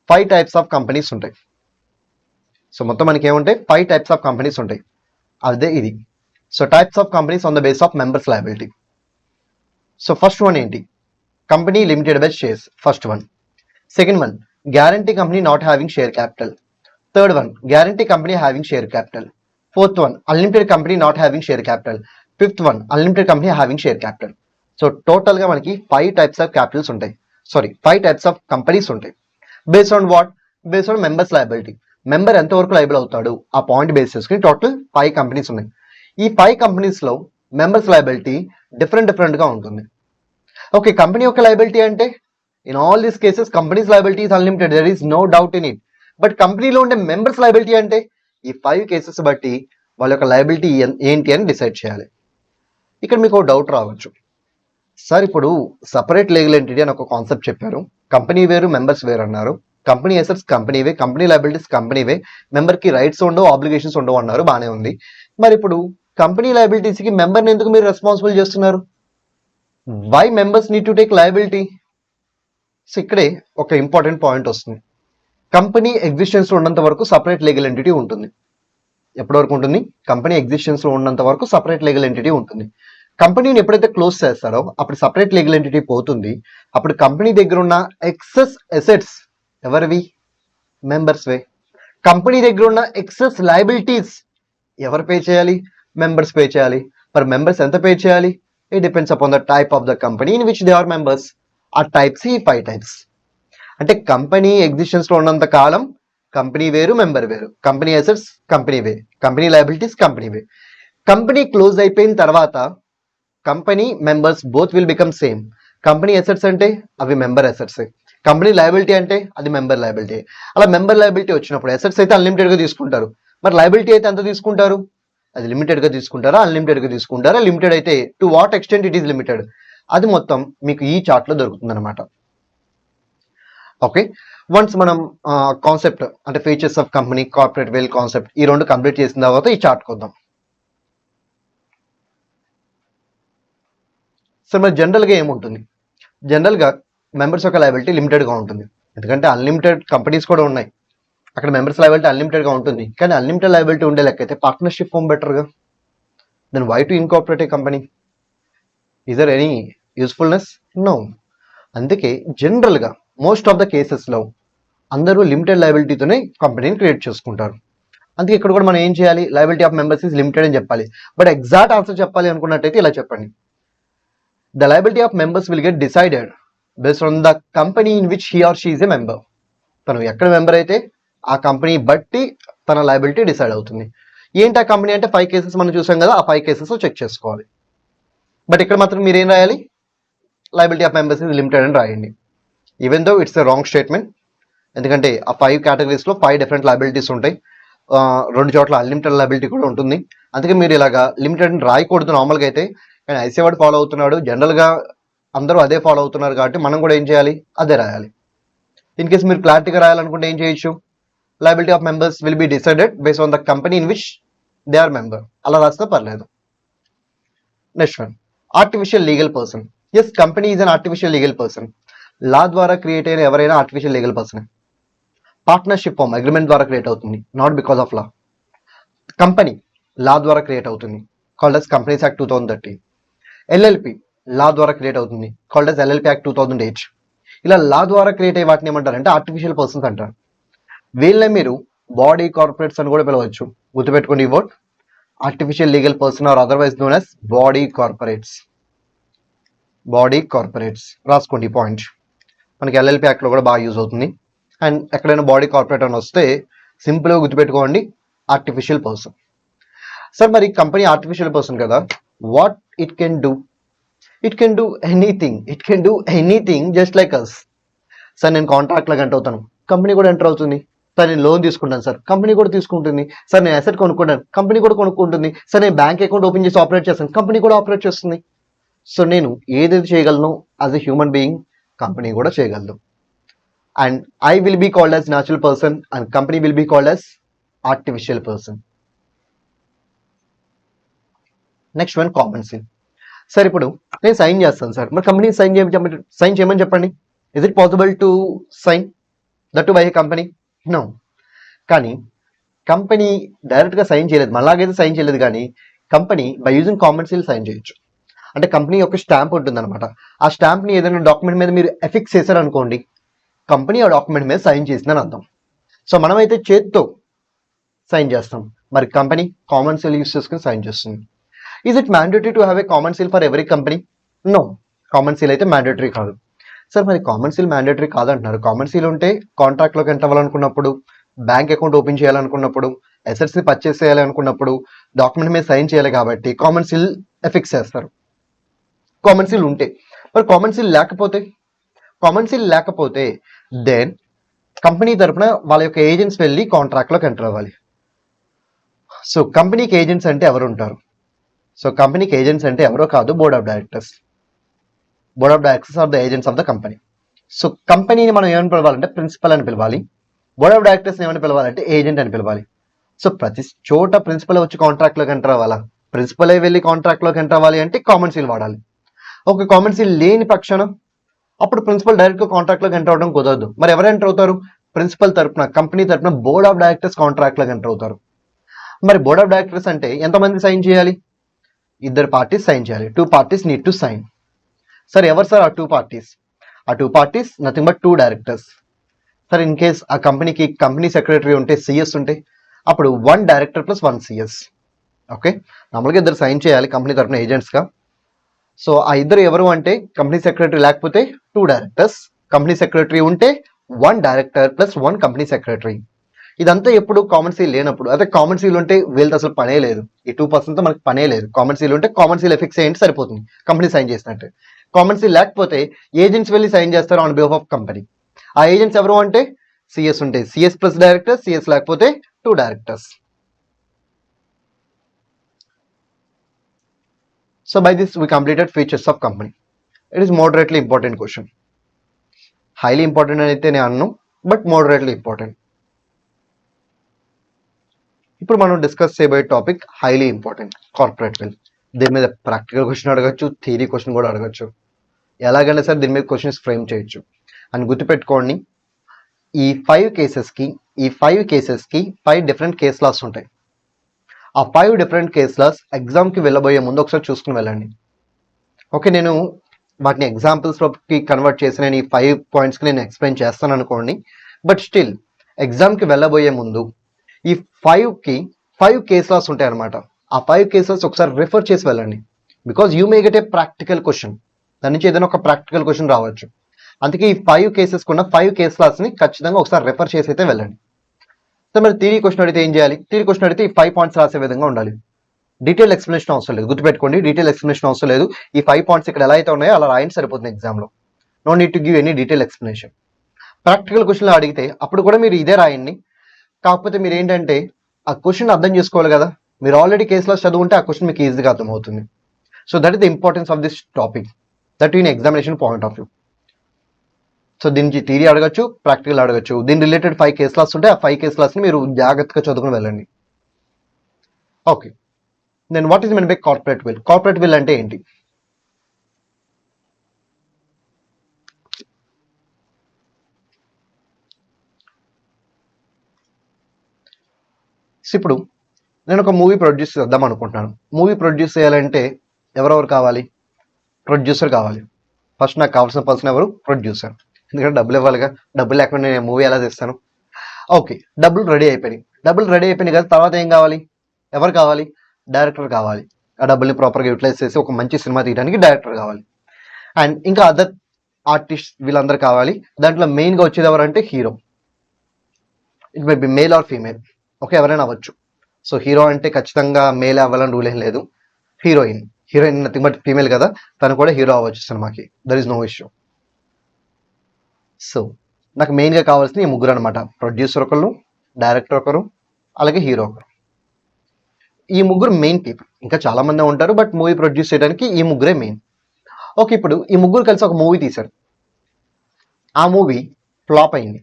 5 టైప్స్ ఆఫ్ కంపెనీస్ ఉంటాయి. సో మొత్తం మనకి ఏముంటాయి 5 టైప్స్ ఆఫ్ కంపెనీస్ ఉంటాయి. అదే ఇది. So types of companies on the base of members liability. So first one ఏంటి? Company limited by shares, first one. Second one guarantee company not having share capital. Third one guarantee company having share capital. Fourth one unlimited company not having share capital. Fifth one unlimited company having share capital. So total గా మనకి 5 types of capitals ఉంటాయి. 5 types of companies ఉంటాయి. Based on what? Based on members liability. Member ఎంతవరకు liable అవుతాడు ఆ point base చేసుకుని total 5 companies ఉన్నాయి. ఈ 5 కంపెనీస్ లో మెంబర్స్ లయబిలిటీ డిఫరెంట్ గా ఉంటుంది. ఓకే, కంపెనీ యొక్క లయబిలిటీ అంటే in all these cases companies liability is unlimited, there is no doubt in it. But కంపెనీలో ఉండే మెంబర్స్ లయబిలిటీ అంటే ఈ 5 కేసెస్ బట్టి వాళ్ళ యొక్క లయబిలిటీ ఏంటి అని డిసైడ్ చేయాలి. ఇక్కడ మీకు ఒక డౌట్ రావచ్చు, సార్ ఇప్పుడు సపరేట్ లీగల్ ఎంటిటీ అని ఒక కాన్సెప్ట్ చెప్పారు, కంపెనీ వేరు మెంబర్స్ వేరు అన్నారు, కంపెనీ అసెట్స్ కంపెనీవే, కంపెనీ లయబిలిటీస్ కంపెనీవే, మెంబర్ కి రైట్స్ ఉండవు ఆబ్లిగేషన్స్ ఉండవు అన్నారు, బానే ఉంది. మరి ఇప్పుడు కంపెనీ లయబిలిటీస్ కి మెంబర్ని ఎందుకు మీరు రెస్పాన్సిబుల్ చేస్తున్నారు? Why members need to take liability? So ఇక్కడే ఒక ఇంపార్టెంట్ పాయింట్ వస్తుంది. కంపెనీ ఎగ్జిస్టెన్స్ లో ఉన్నంత వరకు సపరేట్ లీగల్ ఎంటిటీ ఉంటుంది. ఎప్పటి వరకు ఉంటుంది? కంపెనీ ఎగ్జిస్టెన్స్ లో ఉన్నంత వరకు సపరేట్ లీగల్ ఎంటిటీ ఉంటుంది. కంపెనీని ఎప్పుడైతే క్లోజ్ చేస్తారో అప్పుడు సపరేట్ లీగల్ ఎంటిటీ పోతుంది. అప్పుడు కంపెనీ దగ్గర ఉన్న ఎక్సెస్ అసెట్స్ ఎవరివి? మెంబర్స్ వే. కంపెనీ దగ్గర ఉన్న ఎక్సెస్ లయబిలిటీస్ ఎవరు పే చేయాలి? మెంబర్స్ పే చేయాలి. మరి మెంబర్స్ ఎంత పే చేయాలి? It depends upon the type of the company in which they are members. ఆ టైప్స్ ఈ 5 టైప్స్. అంటే కంపెనీ ఎగ్జిస్టెన్స్ లో ఉన్నంత కాలం కంపెనీ వేరు మెంబర్ వేరు, కంపెనీ అసెట్స్ కంపెనీ వే, కంపెనీ లయబిలిటీస్ కంపెనీ వే. కంపెనీ క్లోజ్ అయిపోయిన తర్వాత company members both will become same. Company assets అంటే అవి మెంబర్ అసెట్స్, కంపెనీ లయబిలిటీ అంటే అది మెంబర్ లయబిలిటీ. అలా మెంబర్ లయబిలిటీ వచ్చినప్పుడు అసెట్స్ అయితే అన్లిమిటెడ్ గా తీసుకుంటారు, మరి లయబిలిటీ అయితే ఎంత తీసుకుంటారు? అది లిమిటెడ్ గా తీసుకుంటారా, అన్లిమిటెడ్ గా తీసుకుంటారా? లిమిటెడ్ అయితే to what extent it is limited, అది మొత్తం మీకు ఈ చార్ట్ లో దొరుకుతుంది అనమాట. ఓకే, వన్స్ మనం కాన్సెప్ట్ అంటే features of company, corporate well concept ఈ రెండు కంప్లీట్ చేసిన తర్వాత ఈ చార్ట్ కొద్దాం. సో మరి జనరల్గా ఏముంటుంది? జనరల్గా మెంబర్స్ యొక్క లయబిలిటీ లిమిటెడ్గా ఉంటుంది, ఎందుకంటే అన్లిమిటెడ్ కంపెనీస్ కూడా ఉన్నాయి, అక్కడ మెంబర్స్ లయబిలిటీ అన్లిమిటెడ్గా ఉంటుంది. కానీ అన్లిమిటెడ్ లయబిలిటీ ఉండే లెక్క అయితే పార్ట్నర్షిప్ ఫామ్ బెటర్గా. Then why to incorporate a company? Is there any usefulness? No. అందుకే జనరల్గా మోస్ట్ ఆఫ్ ద కేసెస్లో అందరూ లిమిటెడ్ లయబిలిటీతోనే కంపెనీని క్రియేట్ చేసుకుంటారు. అందుకే ఇక్కడ కూడా మనం ఏం చేయాలి? Liability of members is limited అని చెప్పాలి. బట్ ఎగ్జాక్ట్ ఆన్సర్ చెప్పాలి అనుకున్నట్టయితే ఇలా చెప్పండి, the liability of members will get decided based on the company in which he or she is a member. తను ఎక్కడ మెంబర్ అయితే ఆ కంపెనీ బట్టి తన లయబిలిటీ డిసైడ్ అవుతుంది. ఏంటి ఆ కంపెనీ అంటే 5 కేసెస్ మనం చూసాం కదా, ఆ 5 కేసెస్ చెక్ చేసుకోవాలి. బట్ ఇక్కడ మాత్రం మీరు ఏం రాయాలి? Liability of members is limited అని రాయండి. Even though it's a wrong statement, ఎందుకంటే ఆ 5 కేటగిరీస్లో 5 డిఫరెంట్ లయబిలిటీస్ ఉంటాయి. 2 చోట్ల అన్లిమిటెడ్ లయబిలిటీ కూడా ఉంటుంది. అందుకే మీరు ఇలాగా లిమిటెడ్ అని రాయకూడదు నార్మల్గా అయితే. కానీ ఐసీవాడు ఫాలో అవుతున్నాడు, జనరల్గా అందరూ అదే ఫాలో అవుతున్నారు కాబట్టి మనం కూడా ఏం చేయాలి? అదే రాయాలి. ఇన్ కేసు మీరు క్లారిటీగా రాయాలనుకుంటే ఏం చేయొచ్చు? Liability of members will be decided based on the company in which they are member, అలా రాస్తే పర్లేదు. Next one, artificial legal person. Yes, company is an artificial legal person. Law ద్వారా క్రియేట్ అయిన ఎవరైనా artificial legal person. Partnership firm agreement ద్వారా create అవుతుంది, not because of law. Company law ద్వారా create అవుతుంది, called as companies act 2013. LLP law ద్వారా create అవుతుంది, called as LLP Act 2008. ఇలా లా ద్వారా క్రియేట్ అయ్యే వాటిని ఏమంటారు అంటే ఆర్టిఫిషియల్ పర్సన్స్ అంటారు. వీళ్ళని మీరు బాడీ కార్పొరేట్స్ అని కూడా పిలవచ్చు. గుర్తుపెట్టుకోండి ఈ word, artificial legal person or otherwise known as body corporates. Body corporates రాసుకోండి ఈ పాయింట్, మనకి LLP Act లో కూడా బాగా యూజ్ అవుతుంది. అండ్ ఎక్కడైనా బాడీ కార్పొరేట్ అని వస్తే సింపుల్గా గుర్తుపెట్టుకోండి, ఆర్టిఫిషియల్ పర్సన్. సార్ మరి కంపెనీ ఆర్టిఫిషియల్ పర్సన్ కదా, what it can do? It can do anything, it can do anything just like us. Sir నేను కాంట్రాక్ట్లో ఎంటర్ అవుతాను, కంపెనీ కూడా ఎంటర్ అవుతుంది. సార్ నేను లోన్ తీసుకుంటాను, సార్ కంపెనీ కూడా తీసుకుంటుంది. సార్ నేను అసెట్ కొనుక్కుంటాను, కంపెనీ కూడా కొనుక్కుంటుంది. సార్ నేను బ్యాంక్ అకౌంట్ ఓపెన్ చేసి ఆపరేట్ చేస్తాను, కంపెనీ కూడా ఆపరేట్ చేస్తుంది. సో నేను ఏదైతే చేయగలను as a human being, company కూడా చేయగలదు. And I will be called as natural person and company will be called as artificial person. Next one, common seal. Sir ఇప్పుడు నేను సైన్ చేస్తాను సార్, మరి కంపెనీ సైన్ చేయమని చెప్పండి. Is it possible to sign? That too by a company? No. కానీ company డైరెక్ట్గా sign చేయలేదు, మనలాగైతే సైన్ చేయలేదు, కానీ company by using common seal sign చేయొచ్చు. అంటే కంపెనీ యొక్క స్టాంప్ ఉంటుందన్నమాట. ఆ స్టాంప్ని ఏదైనా డాక్యుమెంట్ మీద మీరు ఎఫిక్స్ చేశారనుకోండి, కంపెనీ ఆ డాక్యుమెంట్ మీద సైన్ చేసిందని అర్థం. సో మనమైతే చేత్తో సైన్ చేస్తాం, మరి కంపెనీ కామన్ సీల్ యూస్ చేసుకుని సైన్ చేస్తుంది. Is it mandatory to have a common seal for every company? No, common seal అయితే మ్యాండేటరీ కాదు. సార్ మరి కామన్ సీల్ మ్యాండేటరీ కాదంటున్నారు, కామన్ సీల్ ఉంటే కాంట్రాక్ట్లోకి ఎంటర్ అవ్వాలనుకున్నప్పుడు, బ్యాంక్ అకౌంట్ ఓపెన్ చేయాలనుకున్నప్పుడు, అసెట్స్ని పర్చేస్ చేయాలి అనుకున్నప్పుడు డాక్యుమెంట్ మీద సైన్ చేయాలి కాబట్టి కామన్ సీల్ ఎఫిక్స్ చేస్తారు, కామన్ సీల్ ఉంటే. మరి కామన్ సీల్ లేకపోతే దెన్ కంపెనీ తరపున వాళ్ళ యొక్క ఏజెంట్స్ వెళ్ళి కాంట్రాక్ట్లోకి ఎంటర్ అవ్వాలి. సో కంపెనీకి ఏజెంట్స్ అంటే ఎవరు ఉంటారు? సో కంపెనీకి ఏజెంట్స్ అంటే ఎవరో కాదు, board of directors. Board of directors are the agents of the company. So కంపెనీని మనం ఏమని పిలవాలంటే ప్రిన్సిపల్ అని పిలవాలి, బోర్డ్ ఆఫ్ డైరెక్టర్స్ ఏమని పిలవాలంటే ఏజెంట్ అని పిలవాలి. సో ప్రతి చోట ప్రిన్సిపల్ వచ్చి కాంట్రాక్ట్లోకి ఎంటర్ అవ్వాలా? ప్రిన్సిపలే వెళ్ళి కాంట్రాక్ట్లోకి ఎంటర్ అవ్వాలి అంటే కామన్ సీల్ వాడాలి. ఒక కామన్ సీల్ లేని పక్షాన అప్పుడు ప్రిన్సిపల్ డైరెక్ట్గా కాంట్రాక్ట్లోకి ఎంటర్ అవ్వడం కుదరదు. మరి ఎవరు ఎంటర్ అవుతారు? ప్రిన్సిపల్ తరపున, కంపెనీ తరపున బోర్డ్ ఆఫ్ డైరెక్టర్స్ కాంట్రాక్ట్లోకి ఎంటర్ అవుతారు. మరి బోర్డ్ ఆఫ్ డైరెక్టర్స్ అంటే ఎంతమంది సైన్ చేయాలి? ఇద్దరు పార్టీస్ సైన్ చేయాలి. 2 parties need to sign. Sir ఎవరు సార్ ఆ 2 parties? ఆ 2 parties nothing but 2 directors. Sir in case ఆ కంపెనీకి కంపెనీ సెక్రటరీ ఉంటే, సిఎస్ ఉంటే, అప్పుడు 1 డైరెక్టర్ ప్లస్ 1 సిఎస్. ఓకే, మామూలుగా ఇద్దరు సైన్ చేయాలి కంపెనీ తరపున ఏజెంట్స్గా. సో ఆ ఇద్దరు ఎవరు అంటే కంపెనీ సెక్రటరీ లేకపోతే 2 డైరెక్టర్స్, కంపెనీ సెక్రటరీ ఉంటే 1 డైరెక్టర్ ప్లస్ 1 కంపెనీ సెక్రటరీ. ఇదంతా ఎప్పుడు కామన్ సీల్ లేనప్పుడు. అదే కామన్ సీల్ ఉంటే వీళ్ళతో అసలు పనే లేదు, ఈ 2%తో మనకి పనే లేదు. కామన్ సీల్ ఉంటే కామన్ సీల్ ఎఫిక్స్ చేయండి సరిపోతుంది, కంపెనీ సైన్ చేసినట్టు. కామన్ సీల్ లేకపోతే ఏజెంట్స్ వెళ్ళి సైన్ చేస్తారు ఆన్ బిహాఫ్ ఆఫ్ కంపెనీ. ఆ ఏజెంట్స్ ఎవరు అంటే సిఎస్ ఉంటే సిఎస్ ప్లస్ డైరెక్టర్, సిఎస్ లేకపోతే 2 directors. So by this we completed features of company. It is moderately important question. Highly important అయితే నేను అన్ను, బట్ మోడరేట్లీ ఇంపార్టెంట్. ఇప్పుడు మనం డిస్కస్ చేయబోయే topic highly important, corporate well. దీని మీద ప్రాక్టికల్ క్వశ్చన్ అడగచ్చు, theory question కూడా అడగచ్చు. ఎలాగైనా సరే దీని మీద క్వశ్చన్స్ ఫ్రేమ్ చేయొచ్చు. అని గుర్తుపెట్టుకోండి, ఈ 5 కేసెస్కి 5 డిఫరెంట్ కేస్ లాస్ ఉంటాయి. ఆ 5 డిఫరెంట్ కేస్ లాస్ ఎగ్జామ్కి వెళ్ళబోయే ముందు ఒకసారి చూసుకుని వెళ్ళండి. ఓకే, నేను వాటిని ఎగ్జాంపుల్స్లోకి కన్వర్ట్ చేసి నేను ఈ 5 పాయింట్స్కి నేను ఎక్స్ప్లెయిన్ చేస్తాను అనుకోండి. బట్ స్టిల్ ఎగ్జామ్కి వెళ్ళబోయే ముందు ఈ 5 కేస్ లాస్ ఉంటాయి అనమాట. ఆ 5 కేస్ లాస్ ఒకసారి రిఫర్ చేసి వెళ్ళండి. Because you may get a practical question, దాని నుంచి ఏదైనా ఒక ప్రాక్టికల్ క్వశ్చన్ రావచ్చు. అందుకే ఈ 5 కేసెస్కి ఉన్న 5 కేస్ లాస్ని ఖచ్చితంగా ఒకసారి రిఫర్ చేసి అయితే వెళ్ళండి. సో మరి థియరీ క్వశ్చన్ అడిగితే ఏం చేయాలి? థియరీ క్వశ్చన్ అడిగితే ఈ 5 పాయింట్స్ రాసే విధంగా ఉండాలి. డీటెయిల్ ఎక్స్ప్లెనేషన్ అవసరం లేదు, గుర్తుపెట్టుకోండి, డీటెయిల్ ఎక్స్ప్లెనేషన్ అవసరం లేదు. ఈ 5 పాయింట్స్ ఇక్కడ ఎలా అయితే ఉన్నాయో అలా రాయండి సరిపోతుంది ఎగ్జామ్లో. No need to give any detail explanation. Practical క్వశ్చన్లో అడిగితే అప్పుడు కూడా మీరు ఇదే రాయండి. కాకపోతే మీరు ఏంటంటే ఆ క్వశ్చన్ అర్థం చేసుకోవాలి కదా. మీరు ఆల్రెడీ కేసులో చదువుంటే ఆ క్వశ్చన్ మీకు ఈజీగా అర్థమవుతుంది. So that is the importance of this topic, that in examination point of view. So దీని నుంచి థియరీ అడగచ్చు, ప్రాక్టికల్ అడగచ్చు. దీని రిలేటెడ్ 5 కేస్ లాస్ ఉంటే ఆ 5 కేస్ లాస్ని మీరు జాగ్రత్తగా చదువుకుని వెళ్ళండి. Okay, then what is mean by corporate veil? Corporate veil అంటే ఏంటి? ఇప్పుడు నేను ఒక మూవీ ప్రొడ్యూస్ చేద్దాం అనుకుంటున్నాను. మూవీ ప్రొడ్యూస్ చేయాలంటే ఎవరెవరు కావాలి? ప్రొడ్యూసర్ కావాలి. ఫస్ట్ నాకు కావాల్సిన పర్సన్ ఎవరు? ప్రొడ్యూసర్. ఎందుకంటే డబ్బులు ఇవ్వాలిగా, డబ్బులు లేకుండా నేను మూవీ ఎలా చేస్తాను? ఓకే, డబ్బులు రెడీ అయిపోయినాయి కదా. తర్వాత ఏం కావాలి? ఎవరు కావాలి? డైరెక్టర్ కావాలి. ఆ డబ్బుల్ని ప్రాపర్గా యూటిలైజ్ చేసి ఒక మంచి సినిమా తీయడానికి డైరెక్టర్ కావాలి. అండ్ ఇంకా అదర్ ఆర్టిస్ట్ వీళ్ళందరూ కావాలి. దాంట్లో మెయిన్గా వచ్చేది ఎవరంటే hero. It may be male or female, okay, ఎవరైనా అవ్వచ్చు. సో హీరో అంటే ఖచ్చితంగా మేల్ అవ్వాలని రూల్ ఏం లేదు. హీరోయిన్ నథింగ్ బట్ ఫీమేల్ కదా, తను కూడా హీరో అవ్వచ్చు సినిమాకి, there is no issue. So నాకు మెయిన్గా కావాల్సిన ఈ ముగ్గురు అనమాట. ప్రొడ్యూసర్ ఒకరు, డైరెక్టర్ ఒకరు, అలాగే హీరో ఒకరు. ఈ ముగ్గురు మెయిన్ పీపుల్. ఇంకా చాలా మంది ఉంటారు, బట్ మూవీ ప్రొడ్యూస్ చేయడానికి ఈ ముగ్గురే మెయిన్. ఓకే, ఇప్పుడు ఈ ముగ్గురు కలిసి ఒక మూవీ తీశారు. ఆ మూవీ ఫ్లాప్ అయింది.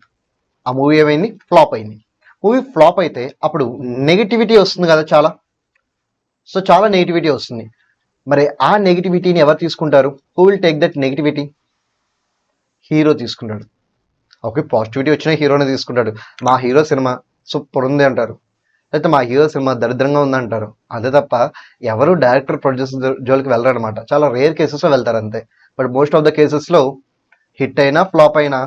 మూవీ ఫ్లాప్ అయితే అప్పుడు నెగిటివిటీ వస్తుంది కదా చాలా. సో చాలా నెగిటివిటీ వస్తుంది. మరి ఆ నెగిటివిటీని ఎవరు తీసుకుంటారు? Who will take that negativity? Hero తీసుకుంటాడు. ఓకే, పాజిటివిటీ వచ్చిన హీరోని తీసుకుంటాడు. మా హీరో సినిమా సూపర్ ఉంది అంటారు, లేకపోతే మా హీరో సినిమా దరిద్రంగా ఉందంటారు. అదే తప్ప ఎవరు డైరెక్టర్ ప్రొడ్యూసర్ జోలికి వెళ్ళరు అనమాట. చాలా రేర్ కేసెస్లో వెళ్తారు అంతే. బట్ మోస్ట్ ఆఫ్ ద కేసెస్లో హిట్ అయినా ఫ్లాప్ అయినా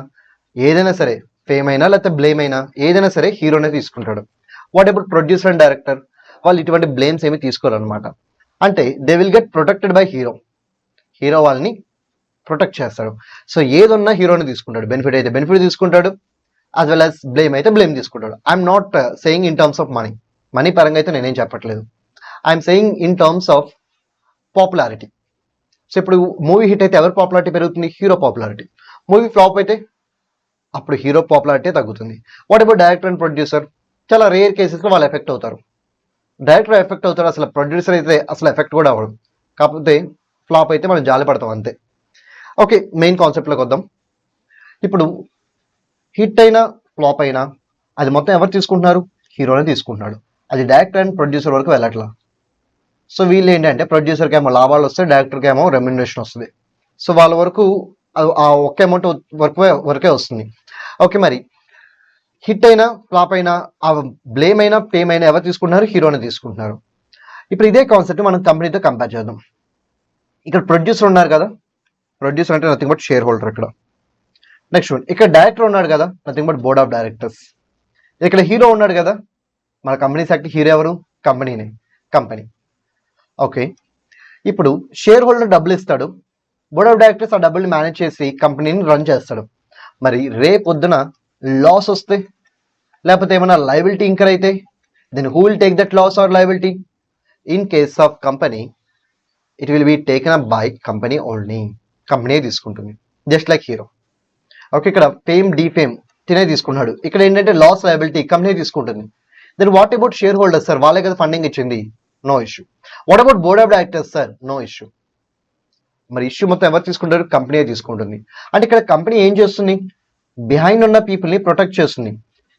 ఏదైనా సరే, ఫేమ్ అయినా లేకపోతే బ్లేమ్ అయినా ఏదైనా సరే హీరోనే తీసుకుంటాడు. What about producer and director? వాళ్ళు ఇటువంటి బ్లేమ్స్ ఏమి తీసుకోరు అనమాట. అంటే they will get protected by hero. Hero వాళ్ళని ప్రొటెక్ట్ చేస్తాడు. సో ఏదున్నా హీరోని తీసుకుంటాడు. బెనిఫిట్ అయితే బెనిఫిట్ తీసుకుంటాడు, యాజ్ వెల్ యాజ్ బ్లేమ్ అయితే బ్లేమ్ తీసుకుంటాడు. I'm not saying in terms of money. Money పరంగా అయితే నేనేం చెప్పట్లేదు. I'm saying in terms of popularity. So ఇప్పుడు మూవీ హిట్ అయితే ఎవరి పాపులారిటీ పెరుగుతుంది? Hero popularity. మూవీ ఫ్లాప్ అయితే అప్పుడు హీరో పాపులారిటీ తగ్గుతుంది. What about director and producer? చాలా రేర్ కేసెస్లో వాళ్ళు ఎఫెక్ట్ అవుతారు. డైరెక్టర్ ఎఫెక్ట్ అవుతారు, అసలు ప్రొడ్యూసర్ అయితే అసలు ఎఫెక్ట్ కూడా అవ్వడు. కాకపోతే ఫ్లాప్ అయితే మనం జాలి పడతాం అంతే. ఓకే, మెయిన్ కాన్సెప్ట్లోకి వద్దాం. ఇప్పుడు హిట్ అయినా ఫ్లాప్ అయినా అది మొత్తం ఎవరు తీసుకుంటున్నారు? హీరోనే తీసుకుంటున్నాడు. అది డైరెక్టర్ అండ్ ప్రొడ్యూసర్ వరకు వెళ్ళట్లా. సో వీళ్ళు ఏంటంటే ప్రొడ్యూసర్కి ఏమో లాభాలు వస్తాయి, డైరెక్టర్కి ఏమో రెమ్యునరేషన్ వస్తుంది. సో వాళ్ళ వరకు ఆ ఒక్క అమౌంట్ వరకే వస్తుంది. ఓకే, మరి హిట్ అయినా ఫ్లాప్ అయినా ఆ బ్లేమ్ అయినా ఫేమ్ అయినా ఎవరు తీసుకుంటున్నారు? హీరోనే తీసుకుంటున్నారు. ఇప్పుడు ఇదే కాన్సెప్ట్ మనం కంపెనీతో కంపేర్ చేద్దాం. ఇక్కడ ప్రొడ్యూసర్ ఉన్నారు కదా, ప్రొడ్యూసర్ అంటే నథింగ్ బట్ షేర్ హోల్డర్. ఇక్కడ నెక్స్ట్ వన్, ఇక్కడ డైరెక్టర్ ఉన్నాడు కదా, nothing but board of directors. ఇక్కడ హీరో ఉన్నాడు కదా, మన కంపెనీ సెక్టర్ హీరో ఎవరు? కంపెనీనే, కంపెనీ. ఓకే, ఇప్పుడు షేర్ హోల్డర్ డబ్బులు ఇస్తాడు, బోర్డ్ ఆఫ్ డైరెక్టర్స్ ఆ డబ్బుల్ని మేనేజ్ చేసి కంపెనీని రన్ చేస్తాడు. మరి రేపొద్దున లాస్ వస్తే, లేకపోతే ఏమైనా లయబిలిటీ ఇంకర్ అయితే, then who will take that loss or liability? In case of company it will be taken up by company only. Company తీసుకుంటుంది, జస్ట్ లైక్ హీరో. ఓకే, ఇక్కడ ఫేమ్ డీఫేమ్ తినే తీసుకున్నాడు. ఇక్కడ ఏంటంటే లాస్ లయబిలిటీ కంపెనీ తీసుకుంటుంది. Then what about shareholders? Sir వాళ్ళే కదా funding ఇచ్చింది, no issue. What about board of directors? Sir no issue. మరి ఇష్యూ మొత్తం ఎవరు తీసుకుంటారు? కంపెనీ తీసుకుంటుంది. అంటే ఇక్కడ కంపెనీ ఏం చేస్తుంది? బిహైండ్ ఉన్న పీపుల్ని ప్రొటెక్ట్ చేస్తుంది.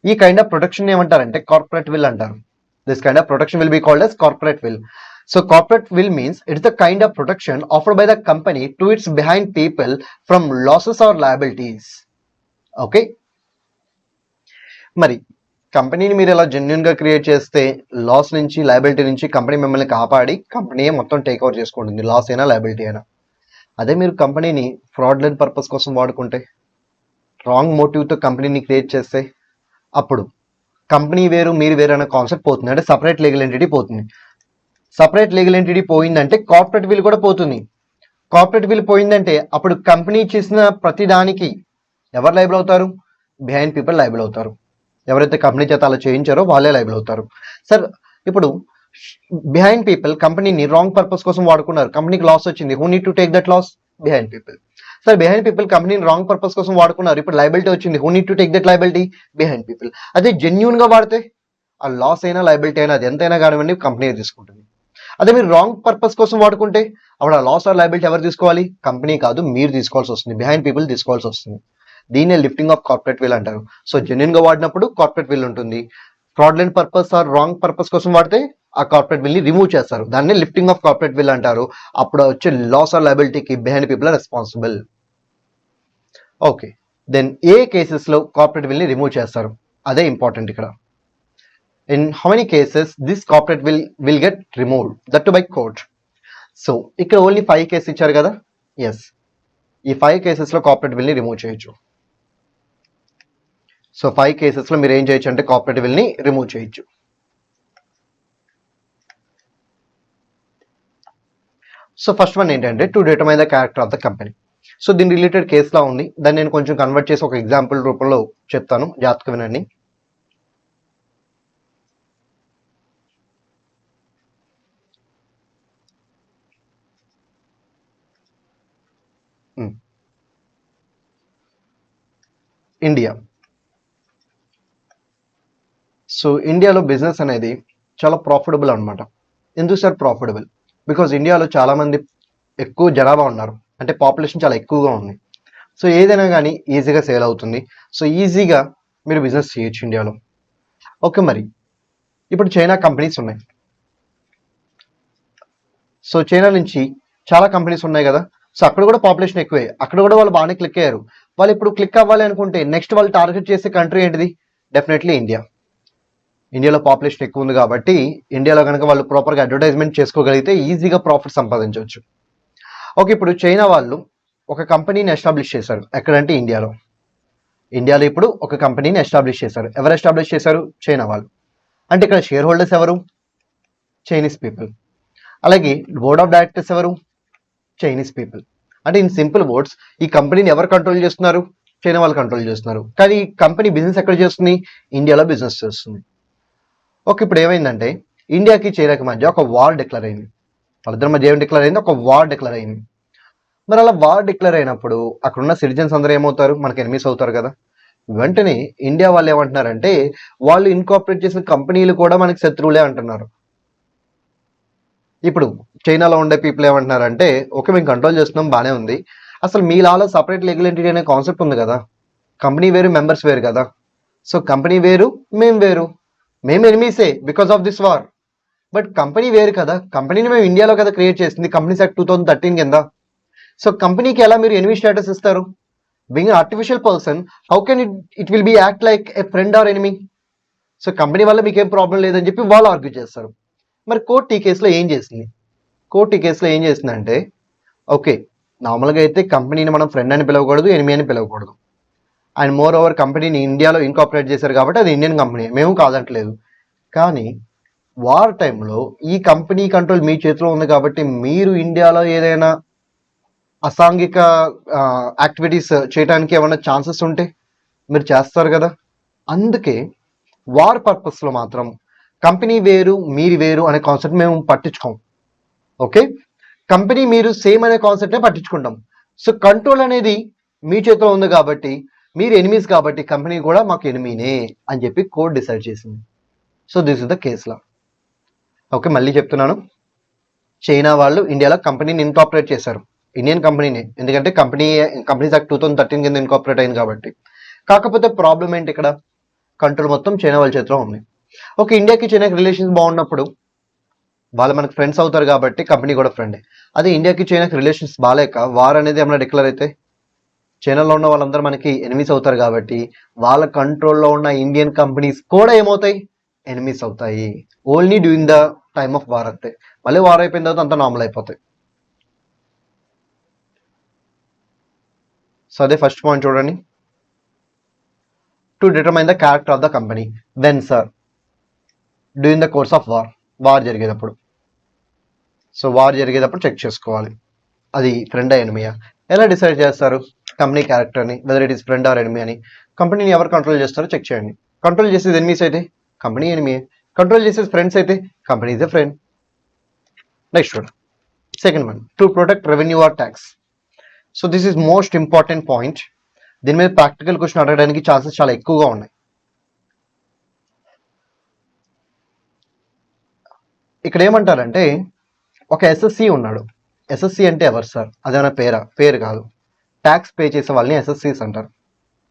ఈ కైండ్ ఆఫ్ ప్రొటెక్షన్ ఏమంటారంటే కార్పొరేట్ విల్ అంటారు. This kind of protection will be called as corporate will. So corporate will means it's the kind of protection offered by the company to its behind people from losses or liabilities. Okay, మరి కంపెనీని మీరు ఇలా జెన్యున్గా create చేస్తే loss నుంచి liability నుంచి company మిమ్మల్ని కాపాడి కంపెనీయే మొత్తం టేక్ ఓవర్ చేసుకుంటుంది, లాస్ అయినా లయబిలిటీ అయినా. అదే మీరు కంపెనీని ఫ్రాడ్లెంట్ పర్పస్ కోసం వాడుకుంటే, రాంగ్ మోటివ్తో కంపెనీని క్రియేట్ చేస్తే, అప్పుడు కంపెనీ వేరు మీరు వేరు అనే కాన్సెప్ట్ పోతుంది. అంటే సపరేట్ లీగల్ ఎంటిటీ పోతుంది. సపరేట్ లీగల్ ఎంటిటీ పోయిందంటే కార్పొరేట్ విల్ కూడా పోతుంది. కార్పొరేట్ విల్ పోయిందంటే అప్పుడు కంపెనీ చేసిన ప్రతి దానికి ఎవరు లైబుల్ అవుతారు? బిహైండ్ పీపుల్ లైబుల్ అవుతారు. ఎవరైతే కంపెనీ చేత అలా చేయించారో వాళ్ళే లైబుల్ అవుతారు. సార్ ఇప్పుడు బిహైండ్ పీపుల్ కంపెనీని రాంగ్ పర్పస్ కోసం వాడుకున్నారు, కంపెనీకి లాస్ వచ్చింది, who need to take that loss? Behind people. Sir behind people కంపెనీని రాంగ్ పర్పస్ కోసం వాడుకున్నారు, ఇప్పుడు లైబిలిటీ వచ్చింది, who need to take that liability? Behind people. అదే జెన్యూన్ గా వాడితే ఆ లాస్ అయినా లైబిలిటీ అయినా అది ఎంతైనా కానివ్వండి కంపెనీ తీసుకుంటుంది. అదే మీరు రాంగ్ పర్పస్ కోసం వాడుకుంటే అప్పుడు ఆ లాస్ ఆర్ లయబిలిటీ ఎవరు తీసుకోవాలి? కంపెనీ కాదు, మీరు తీసుకోవాల్సి వస్తుంది, బిహైండ్ పీపుల్ తీసుకోవాల్సి వస్తుంది. దీన్నే లిఫ్టింగ్ ఆఫ్ కార్పొరేట్ విల్ అంటారు. సో జెన్యున్ గా వాడినప్పుడు కార్పొరేట్ విల్ ఉంటుంది. Fraudulent purpose or wrong purpose కోసం వాడితే ఆ కార్పొరేట్ విల్ ని రిమూవ్ చేస్తారు, దాన్ని లిఫ్టింగ్ ఆఫ్ కార్పొరేట్ విల్ అంటారు. అప్పుడు వచ్చే లాస్ ఆర్ లయబిలిటీకి behind people are responsible. Okay, then ఏ కేసెస్ లో కార్పొరేట్ విల్ ని రిమూవ్ చేస్తారు? అదే ఇంపార్టెంట్ ఇక్కడ. In how many cases this corporate will get removed, that too by court. So ఇక్కడ ఓన్లీ 5 కేసెస్ ఇచ్చారు కదా, ఎస్, ఈ 5 కేసెస్ లో కార్పొరేట్ విల్ ని రిమూవ్ చేయొచ్చు. సో 5 కేసెస్ లో మీరు ఏం చేయొచ్చు అంటే కార్పొరేట్ విల్ ని రిమూవ్ చేయొచ్చు. సో ఫస్ట్ వన్ ఏంటంటే to determine the character of the company. So దీని రిలేటెడ్ కేసు లా ఉంది, దాన్ని నేను కొంచెం కన్వర్ట్ చేసి ఒక ఎగ్జాంపుల్ రూపంలో చెప్తాను, జాగ్రత్తగా వినండి. ఇండియా. సో ఇండియాలో బిజినెస్ అనేది చాలా ప్రాఫిటబుల్ అనమాట. ఎందుకు సార్ ప్రాఫిటబుల్? బికాజ్ ఇండియాలో చాలామంది ఎక్కువ జనాభా ఉన్నారు, అంటే పాపులేషన్ చాలా ఎక్కువగా ఉంది. సో ఏదైనా కానీ ఈజీగా సేల్ అవుతుంది. సో ఈజీగా మీరు బిజినెస్ చేయొచ్చు ఇండియాలో. ఓకే, మరి ఇప్పుడు చైనా కంపెనీస్ ఉన్నాయి. సో చైనా నుంచి చాలా కంపెనీస్ ఉన్నాయి కదా. సో అక్కడ కూడా పాపులేషన్ ఎక్కువే, అక్కడ కూడా వాళ్ళు బాగానే క్లిక్ అయ్యారు. వాళ్ళు ఇప్పుడు క్లిక్ అవ్వాలి అనుకుంటే నెక్స్ట్ వాళ్ళు టార్గెట్ చేసే కంట్రీ ఏంటిది? Definitely India. ఇండియాలో పాపులేషన్ ఎక్కువ ఉంది కాబట్టి ఇండియాలో కనుక వాళ్ళు ప్రాపర్గా అడ్వర్టైజ్మెంట్ చేసుకోగలిగితే ఈజీగా ప్రాఫిట్ సంపాదించవచ్చు. ఓకే, ఇప్పుడు చైనా వాళ్ళు ఒక కంపెనీని ఎస్టాబ్లిష్ చేశారు. ఎక్కడంటే ఇండియాలో. ఇండియాలో ఇప్పుడు ఒక కంపెనీని ఎస్టాబ్లిష్ చేశారు. ఎవరు ఎస్టాబ్లిష్ చేశారు? చైనా వాళ్ళు. అంటే ఇక్కడ షేర్ హోల్డర్స్ ఎవరు? Chinese people. అలాగే బోర్డ్ ఆఫ్ డైరెక్టర్స్ ఎవరు? Chinese people. అంటే ఇన్ సింపుల్ వర్డ్స్, ఈ కంపెనీని ఎవరు కంట్రోల్ చేస్తున్నారు? చైనా వాళ్ళు కంట్రోల్ చేస్తున్నారు. కానీ ఈ కంపెనీ బిజినెస్ ఎక్కడ చేస్తుంది? ఇండియాలో బిజినెస్ చేస్తుంది. ఓకే, ఇప్పుడు ఏమైందంటే ఇండియాకి చైనాకి మధ్య ఒక వార్ డిక్లేర్ అయింది. వాళ్ళిద్దరి మధ్య ఏం డిక్లేర్ అయింది? ఒక వార్ డిక్లేర్ అయింది. మరి అలా వార్ డిక్లేర్ అయినప్పుడు అక్కడ ఉన్న సిటిజన్స్ అందరూ ఏమవుతారు? మనకి ఎనిమీస్ అవుతారు కదా. వెంటనే ఇండియా వాళ్ళు ఏమంటున్నారంటే వాళ్ళు ఇన్కార్పొరేట్ చేసిన కంపెనీలు కూడా మనకి శత్రువులే అంటున్నారు. ఇప్పుడు చైనాలో ఉండే పీపుల్ ఏమంటున్నారంటే ఓకే, మేము కంట్రోల్ చేస్తున్నాం, బాగానే ఉంది, అసలు మీ లాలో సపరేట్ లీగల్ ఎంటిటీ అనే కాన్సెప్ట్ ఉంది కదా, కంపెనీ వేరు మెంబర్స్ వేరు కదా, సో కంపెనీ వేరు మేము వేరు, మేము ఎనిమీసే because of this war, but company వేరు కదా, కంపెనీని మేము ఇండియాలో కదా క్రియేట్ చేసింది కంపెనీస్ యాక్ట్ 2013 కింద, సో కంపెనీకి ఎలా మీరు ఎనిమీ స్టేటస్ ఇస్తారు? Being artificial person, how can it will B act like a friend or enemy? So company వల్ల మీకేం ప్రాబ్లం లేదని చెప్పి వాళ్ళు ఆర్గ్యూ చేస్తారు. మరి కోర్టు ఈ కేసులో ఏం చేసింది? కోర్టు ఈ కేసులో ఏం చేసిందంటే ఓకే, నార్మల్గా అయితే కంపెనీని మనం ఫ్రెండ్ అని పిలవకూడదు, ఎనిమీ అని పిలవకూడదు, అండ్ మోర్ ఓవర్ కంపెనీని ఇండియాలో ఇన్కార్పొరేట్ చేశారు కాబట్టి అది ఇండియన్ కంపెనీ, మేము కాదంటలేదు. కానీ వార్ టైంలో ఈ కంపెనీ కంట్రోల్ మీ చేతిలో ఉంది కాబట్టి మీరు ఇండియాలో ఏదైనా అసాంఘిక యాక్టివిటీస్ చేయడానికి ఏమైనా ఛాన్సెస్ ఉంటే మీరు చేస్తారు కదా. అందుకే వార్ పర్పస్లో మాత్రం కంపెనీ వేరు మీరు వేరు అనే కాన్సెప్ట్ మేము పట్టించుకోం. ఓకే, కంపెనీ మీరు సేమ్ అనే కాన్సెప్ట్నే పట్టించుకుంటాం. సో కంట్రోల్ అనేది మీ చేతిలో ఉంది కాబట్టి మీరు ఎనిమీస్ కాబట్టి కంపెనీ కూడా మాకు ఎనిమీనే అని చెప్పి కోర్ట్ డిసైడ్ చేసింది. So this is the case law. Okay, మళ్ళీ చెప్తున్నాను, చైనా వాళ్ళు ఇండియాలో కంపెనీని ఇన్కార్పొరేట్ చేశారు, ఇండియన్ కంపెనీని, ఎందుకంటే కంపెనీస్ యాక్ట్ 2013 కింద ఇన్కార్పొరేట్ అయింది కాబట్టి. కాకపోతే ప్రాబ్లం ఏంటి? ఇక్కడ కంట్రోల్ మొత్తం చైనా వాళ్ళ చేతిలో ఉంది. ఓకే, ఇండియాకి చైనాకి రిలేషన్స్ బాగున్నప్పుడు వాళ్ళు మనకు ఫ్రెండ్స్ అవుతారు కాబట్టి కంపెనీ కూడా ఫ్రెండే. అదే ఇండియాకి చైనాకి రిలేషన్స్ బాగాలేక వార్ అనేది ఏమైనా డిక్లేర్ అయితే చైనాలో ఉన్న వాళ్ళందరూ మనకి ఎనిమీస్ అవుతారు కాబట్టి వాళ్ళ కంట్రోల్లో ఉన్న ఇండియన్ కంపెనీస్ కూడా ఏమవుతాయి? ఎనిమీస్ అవుతాయి. Only during the time of war అంతే, మళ్ళీ వార్ అయిపోయిన తర్వాత అంతా నార్మల్ అయిపోతాయి. సో అదే ఫస్ట్ పాయింట్ చూడండి, to determine the character of the company when sir during the course of war. War జరిగేటప్పుడు, సో వార్ జరిగేటప్పుడు చెక్ చేసుకోవాలి అది ఫ్రెండ్ ఎనిమీయా. ఎలా డిసైడ్ చేస్తారు కంపెనీ క్యారెక్టర్ని, whether it is friend or enemy అని? కంపెనీని ఎవరు కంట్రోల్ చేస్తారో చెక్ చేయండి. కంట్రోల్ చేసేది ఎనిమీస్ అయితే కంపెనీ ఎనిమీయే, కంట్రోల్ చేసేది ఫ్రెండ్స్ అయితే company is a friend. Next చూడండి, second one, to protect revenue or tax. So this is most important point. దీని మీద ప్రాక్టికల్ క్వశ్చన్ అడగడానికి ఛాన్సెస్ చాలా ఎక్కువగా ఉన్నాయి. ఇక్కడ ఏమంటారంటే ఒక ఎస్ఎస్సి ఉన్నాడు. ఎస్ఎస్సి అంటే ఎవరు సార్? అదేమైనా పేరా? పేరు కాదు, ట్యాక్స్ పే చేసే వాళ్ళని ఎస్ఎస్సీస్ అంటారు.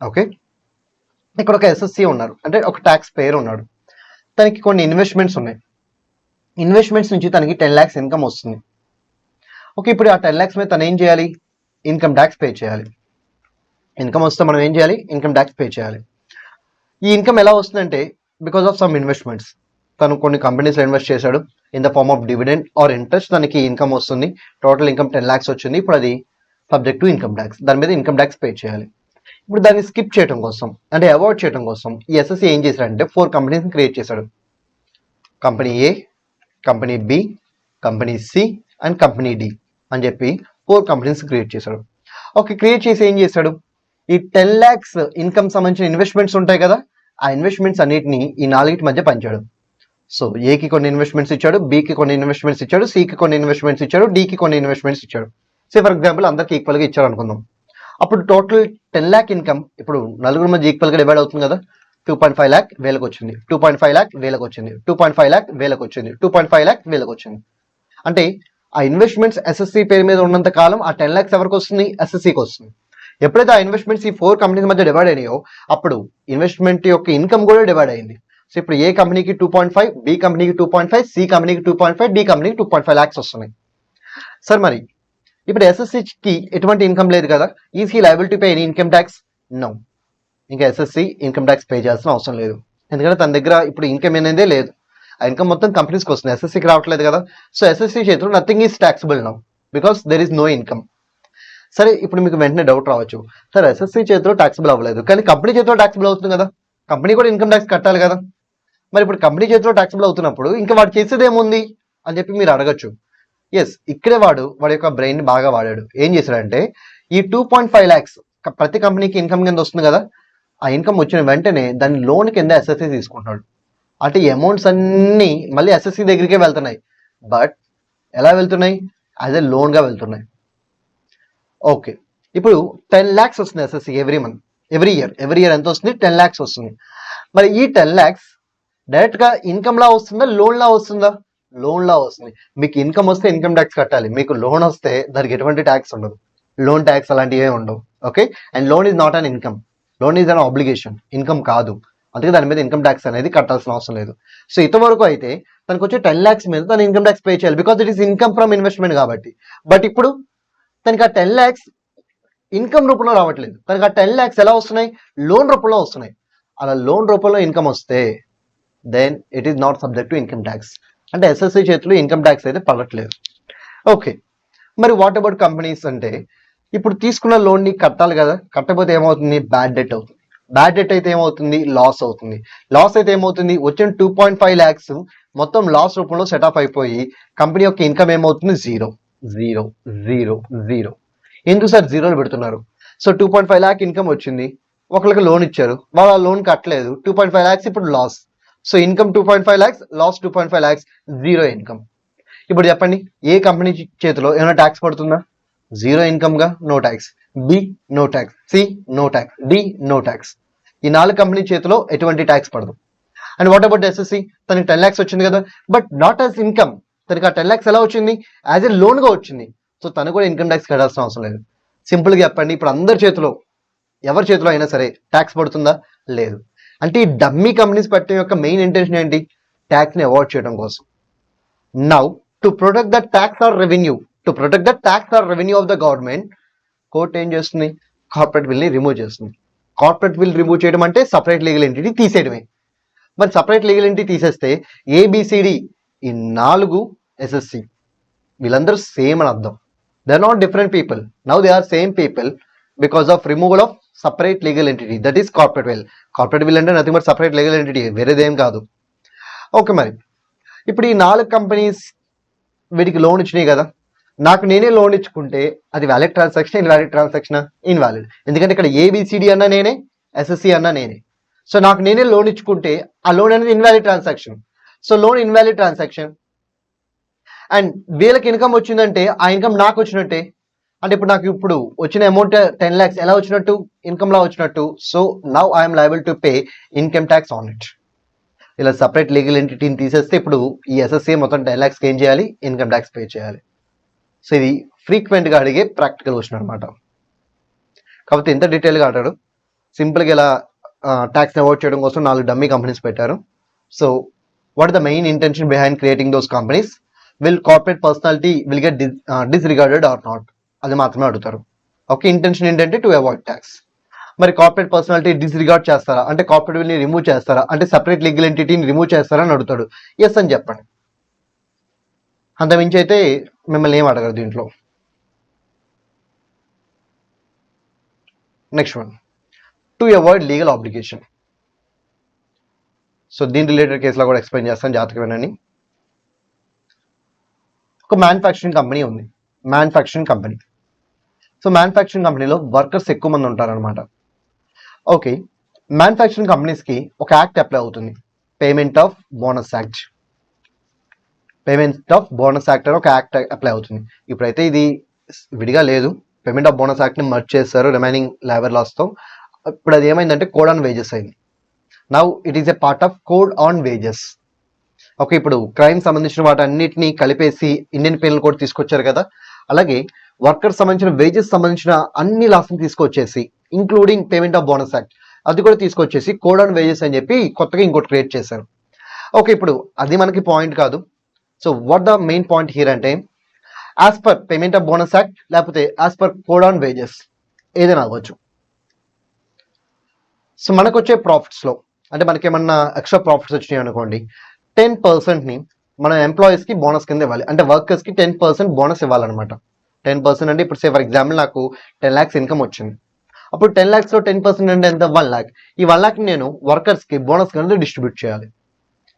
ఓకే, ఇక్కడ ఒక ఎస్ఎస్సి ఉన్నారు అంటే ఒక ట్యాక్స్ పేయర్ ఉన్నాడు, తనకి కొన్ని ఇన్వెస్ట్మెంట్స్ ఉన్నాయి. ఇన్వెస్ట్మెంట్స్ నుంచి తనకి 10 lakhs ఇన్కమ్ వస్తుంది. ఓకే, ఇప్పుడు ఆ 10 lakhs మీద తను ఏం చేయాలి? ఇన్కమ్ ట్యాక్స్ పే చేయాలి. ఇన్కమ్ వస్తే మనం ఏం చేయాలి? ఇన్కమ్ ట్యాక్స్ పే చేయాలి. ఈ ఇన్కమ్ ఎలా వస్తుందంటే బికాస్ ఆఫ్ సమ్ ఇన్వెస్ట్మెంట్స్. తను కొన్ని కంపెనీస్లో ఇన్వెస్ట్ చేశాడు, in the form of dividend or interest తనకి ఇన్కమ్ వస్తుంది. టోటల్ ఇన్కమ్ 10 lakhs వచ్చింది. ఇప్పుడు అది సబ్జెక్ట్ టు ఇన్కమ్ ట్యాక్స్, దాని మీద ఇన్కమ్ ట్యాక్స్ పే చేయాలి. ఇప్పుడు దాన్ని స్కిప్ చేయడం కోసం అంటే అవాయిడ్ చేయడం కోసం ఈ ఎస్ఎస్సి ఏం చేశాడంటే 4 కంపెనీస్ని క్రియేట్ చేశాడు. Company A, company B, company C and company D అని చెప్పి 4 కంపెనీస్ క్రియేట్ చేశాడు. ఓకే, క్రియేట్ చేసి ఏం చేశాడు? ఈ 10 lakhs ఇన్కమ్ సంబంధించిన ఇన్వెస్ట్మెంట్స్ ఉంటాయి కదా, ఆ ఇన్వెస్ట్మెంట్స్ అన్నిటిని ఈ 4 మధ్య పంచాడు. సో ఏకి కొన్ని ఇన్వెస్ట్మెంట్స్ ఇచ్చాడు, బికి కొన్ని ఇన్వెస్ట్మెంట్స్ ఇచ్చాడు, సికి కొన్ని ఇన్వెస్ట్మెంట్స్ ఇచ్చాడు, డికి కొన్ని ఇన్వెస్ట్మెంట్స్ ఇచ్చాడు. సో ఫర్ ఎగ్జాంపుల్ అందరికి ఈక్వల్గా ఇచ్చాడు అనుకుందాం. అప్పుడు టోటల్ 10 lakh ఇన్కమ్ ఇప్పుడు నలుగురు మధ్య ఈక్వల్గా డివైడ్ అవుతుంది కదా. 2.5 lakh వేలకు వచ్చింది, 2.5 lakh వేలకు వచ్చింది, 2.5 lakh వేలకు వచ్చింది, 2.5 lakh వేలకు వచ్చింది. అంటే ఆ ఇన్వెస్ట్మెంట్స్ ఎస్ఎస్సి పేరు మీద ఉన్నంత కాలం ఆ 10 lakhs ఎవరికి వస్తుంది? ఎస్ఎస్సికి వస్తుంది. ఎప్పుడైతే ఆ ఇన్వెస్ట్మెంట్స్ ఈ 4 కంపెనీస్ మధ్య డివైడ్ అయినాయో అప్పుడు ఇన్వెస్ట్మెంట్ యొక్క ఇన్కమ్ కూడా డివైడ్ అయింది. సో ఇప్పుడు ఏ కంపెనీకి 2.5, బి కంపెనీకి 2.5, సి కంపెనీకి 2.5, డి కంపెనీకి 2.5 lakhs వస్తున్నాయి. సార్ మరి ఇప్పుడు ఎస్ఎస్సికి ఎటువంటి ఇన్కమ్ లేదు కదా, is he liable to pay any income tax? No. ఇంకా ఎస్ఎస్సి ఇన్కమ్ ట్యాక్స్ పే చేయాల్సిన అవసరం లేదు, ఎందుకంటే తన దగ్గర ఇప్పుడు ఇన్కమ్ అనేదే లేదు. ఆ ఇన్కమ్ మొత్తం కంపెనీస్కి వస్తుంది, ఎస్ఎస్సికి రావట్లేదు కదా. సో ఎస్ఎస్సి చేతిలో nothing is taxable now because there is no income. సరే, ఇప్పుడు మీకు వెంటనే డౌట్ రావచ్చు, సరే ఎస్ఎస్సి చేతిలో ట్యాక్సిబుల్ అవ్వలేదు కానీ కంపెనీ చేతిలో ట్యాక్సిబుల్ అవుతుంది కదా, కంపెనీ కూడా ఇన్కమ్ ట్యాక్స్ కట్టాలి కదా. మరి ఇప్పుడు కంపెనీ చేతిలో ట్యాక్సిబుల్ అవుతున్నప్పుడు ఇంకా వాడు చేసేది ఏముంది అని చెప్పి మీరు అడగచ్చు. ఎస్, ఇక్కడే వాడి యొక్క బ్రెయిన్ బాగా వాడాడు. ఏం చేశాడంటే ఈ 2.5 lakhs ప్రతి కంపెనీకి ఇన్కమ్ కింద వస్తుంది కదా, ఆ ఇన్కమ్ వచ్చిన వెంటనే దాని లోన్ కింద ఎస్ఎస్సి తీసుకుంటున్నాడు. అంటే ఈ అమౌంట్స్ అన్నీ మళ్ళీ ఎస్ఎస్సి దగ్గరికే వెళ్తున్నాయి, బట్ ఎలా వెళ్తున్నాయి? యాజ్ ఎ లోన్గా వెళ్తున్నాయి. ఓకే, ఇప్పుడు 10 lakhs వస్తుంది ఎస్ఎస్సి ఎవ్రీ ఇయర్ ఎంత వస్తుంది? 10 lakhs వస్తుంది. మరి ఈ 10 lakhs డైరెక్ట్గా ఇన్కమ్లా వస్తుందా, లోన్లా వస్తుందా? లోన్లా వస్తుంది. మీకు ఇన్కమ్ వస్తే ఇన్కమ్ ట్యాక్స్ కట్టాలి, మీకు లోన్ వస్తే దానికి ఎటువంటి ట్యాక్స్ ఉండదు, లోన్ ట్యాక్స్ అలాంటివి ఏమి ఉండవు. Okay, and loan is not an income, loan is an obligation, income కాదు. అందుకే దాని మీద ఇన్కమ్ ట్యాక్స్ అనేది కట్టాల్సిన అవసరం లేదు. సో ఇంతవరకు అయితే తనకు వచ్చే 10 lakhs మీద తను ఇన్కమ్ ట్యాక్స్ పే చేయాలి because it is income from investment కాబట్టి. బట్ ఇప్పుడు తనకి ఆ 10 lakhs ఇన్కమ్ రూపంలో రావట్లేదు, తనకి ఆ 10 lakhs ఎలా వస్తున్నాయి? లోన్ రూపంలో వస్తున్నాయి. అలా లోన్ రూపంలో ఇన్కమ్ వస్తే then it is not subject to income tax. అంటే ఎస్ఎస్సి చేతిలో ఇన్కమ్ ట్యాక్స్ అయితే పడట్లేదు. ఓకే, మరి వాట్ అబౌట్ కంపెనీస్ అంటే ఇప్పుడు తీసుకున్న లోన్ని కట్టాలి కదా, కట్టకపోతే ఏమవుతుంది? బ్యాడ్ డెట్ అవుతుంది. బ్యాడ్ డెట్ అయితే ఏమవుతుంది? లాస్ అవుతుంది. లాస్ అయితే ఏమవుతుంది? వచ్చిన 2.5 lakhs మొత్తం లాస్ రూపంలో సెట్ ఆఫ్ అయిపోయి కంపెనీ యొక్క ఇన్కమ్ ఏమవుతుంది? Zero zero zero zero. ఎందుకు సార్ జీరోలు పెడుతున్నారు? సో 2.5 lakh ఇన్కమ్ వచ్చింది, ఒకరికి లోన్ ఇచ్చారు, వాళ్ళు ఆ లోన్ కట్టలేదు, 2.5 lakhs ఇప్పుడు loss. So income 2.5 lakhs, loss 2.5 lakhs, zero income. ఇప్పుడు చెప్పండి, ఏ కంపెనీ చేతిలో ఏమైనా ట్యాక్స్ పడుతుందా? జీరో ఇన్కమ్ గా no tax, B no tax, C no tax, D no tax. ఈ 4 కంపెనీ చేతిలో ఎటువంటి ట్యాక్స్ పడదు. And what about SSC? తనకి 10 lakhs వచ్చింది కదా, బట్ నాట్ యాజ్ ఇన్కమ్. తనకి ఆ 10 lakhs ఎలా వచ్చింది? యాజ్ ఎ లోన్ గా వచ్చింది. సో తను కూడా ఇన్కమ్ ట్యాక్స్ కట్టాల్సిన అవసరం లేదు. సింపుల్గా చెప్పండి, ఇప్పుడు అందరి చేతిలో, ఎవరి చేతిలో అయినా సరే ట్యాక్స్ పడుతుందా? లేదు. అంటే ఈ డమ్మీ కంపెనీస్ పెట్టడం యొక్క మెయిన్ ఇంటెన్షన్ ఏంటి? ట్యాక్స్ని అవాయిడ్ చేయడం కోసం. Now to protect the tax or revenue of the government, court ఏం చేస్తుంది? కార్పొరేట్ విల్ని రిమూవ్ చేస్తుంది. కార్పొరేట్ విల్ రిమూవ్ చేయడం అంటే సపరేట్ లీగల్ ఎంటిటీ తీసేయడమే. మరి సపరేట్ లీగల్ ఎంటిటీ తీసేస్తే ఏబిసిడి ఈ 4 ఎస్ఎస్సి వీళ్ళందరూ సేమ్ అని అర్థం. They are not different people, now they are same people because of removal of separate legal entity, that is corporate veil. Corporate veil అంటే nothing but separate legal entity, వేరేదేం కాదు. Okay, మరి ఇప్పుడు ఈ 4 companies వీటికి loan ఇచ్చినాయి కదా, నాకు నేనే లోన్ ఇచ్చుకుంటే అది valid transaction, invalid transaction? Invalid. ఎందుకంటే ఇక్కడ ఏబిసిడి అన్నా నేనే, ఎస్ఎస్సి అన్నా నేనే. సో నాకు నేనే లోన్ ఇచ్చుకుంటే ఆ లోన్ అనేది invalid transaction. So loan invalid transaction. And వీళ్ళకి ఇన్కమ్ వచ్చిందంటే ఆ ఇన్కమ్ నాకు వచ్చినట్టే. అంటే ఇప్పుడు నాకు ఇప్పుడు వచ్చిన అమౌంట్ 10 lakhs ఎలా వచ్చినట్టు? ఇన్కమ్ లా వచ్చినట్టు. So now I'm liable to pay income tax on it. ఇలా సపరేట్ లీగల్ ఎంటిటీని తీసేస్తే ఇప్పుడు ఈ ఎస్ఎస్సి మొత్తం 10 lakhs ఏం చేయాలి? ఇన్కమ్ ట్యాక్స్ పే చేయాలి. సో ఇది ఫ్రీక్వెంట్గా అడిగే ప్రాక్టికల్ క్వశ్చన్ అనమాట. కాకపోతే ఇంత డీటెయిల్గా అడిగాడు. సింపుల్గా ఇలా ట్యాక్స్ని అవాయిడ్ చేయడం కోసం 4 డమ్మీ కంపెనీస్ పెట్టారు. So what the main intention behind creating those companies? Will corporate personality will get disregarded or not? అది మాత్రమే అడుగుతారు. ఓకే, ఇంటెన్షన్ ఏంటంటే టు అవాయిడ్ ట్యాక్స్. మరి కార్పొరేట్ పర్సనాలిటీ డిస్రిగార్డ్ చేస్తారా అంటే కార్పొరేట్ విల్ని రిమూవ్ చేస్తారా అంటే సపరేట్ లీగల్ ఎంటిటీని రిమూవ్ చేస్తారా అని అడుగుతాడు. ఎస్ అని చెప్పండి, అంతమించి అయితే మిమ్మల్ని ఏం అడగరు దీంట్లో. Next one, to avoid legal obligation. So దీని రిలేటెడ్ కేసులో కూడా ఎక్స్ప్లెయిన్ చేస్తాను, జాగ్రత్తగా వినండి. ఒక మ్యానుఫ్యాక్చరింగ్ కంపెనీ ఉంది, మ్యానుఫ్యాక్చరింగ్ కంపెనీ. సో మ్యానుఫ్యాక్చరింగ్ కంపెనీలో వర్కర్స్ ఎక్కువ మంది ఉంటారనమాట. ఓకే, మ్యానుఫ్యాక్చరింగ్ కంపెనీస్కి ఒక యాక్ట్ అప్లై అవుతుంది, payment of bonus act. Payment of bonus act అని ఒక యాక్ట్ అప్లై అవుతుంది. ఇప్పుడైతే ఇది విడిగా లేదు, పేమెంట్ ఆఫ్ బోనస్ యాక్ట్ని మర్జ్ చేస్తారు రిమైనింగ్ లేబర్ లాస్తో. ఇప్పుడు అది ఏమైందంటే కోడ్ ఆన్ వేజెస్ అయింది. Now it is a part of code on wages. Okay, ఇప్పుడు క్రైమ్ సంబంధించిన వాటి అన్నిటినీ కలిపేసి ఇండియన్ పీనల్ కోడ్ తీసుకొచ్చారు కదా, అలాగే వర్కర్స్ సంబంధించిన వేజెస్ సంబంధించిన అన్ని లాస్ని తీసుకొచ్చేసి including payment of bonus act అది కూడా తీసుకొచ్చేసి కోడ్ ఆన్ వేజెస్ అని చెప్పి కొత్తగా ఇంకోటి క్రియేట్ చేశారు. ఓకే, ఇప్పుడు అది మనకి పాయింట్ కాదు. So what the main point here అంటే as per payment of bonus act లేకపోతే as per code on wages ఏదైనా అవ్వచ్చు. సో మనకు వచ్చే ప్రాఫిట్స్లో అంటే మనకి ఏమన్నా ఎక్స్ట్రా ప్రాఫిట్స్ వచ్చినాయి అనుకోండి, 10%ని మన ఎంప్లాయీస్కి బోనస్ కింద ఇవ్వాలి. అంటే వర్కర్స్కి 10% బోనస్ ఇవ్వాలన్నమాట. 10% అంటే ఇప్పుడు సే ఫర్ ఎగ్జాంపుల్ నాకు 10 lakhs ఇన్కమ్ వచ్చింది. అప్పుడు 10 lakhsలో 10% అంటే ఎంత? 1 lakh. ఈ 1 lakh నేను వర్కర్స్కి బోనస్ కింద డిస్ట్రిబ్యూట్ చేయాలి.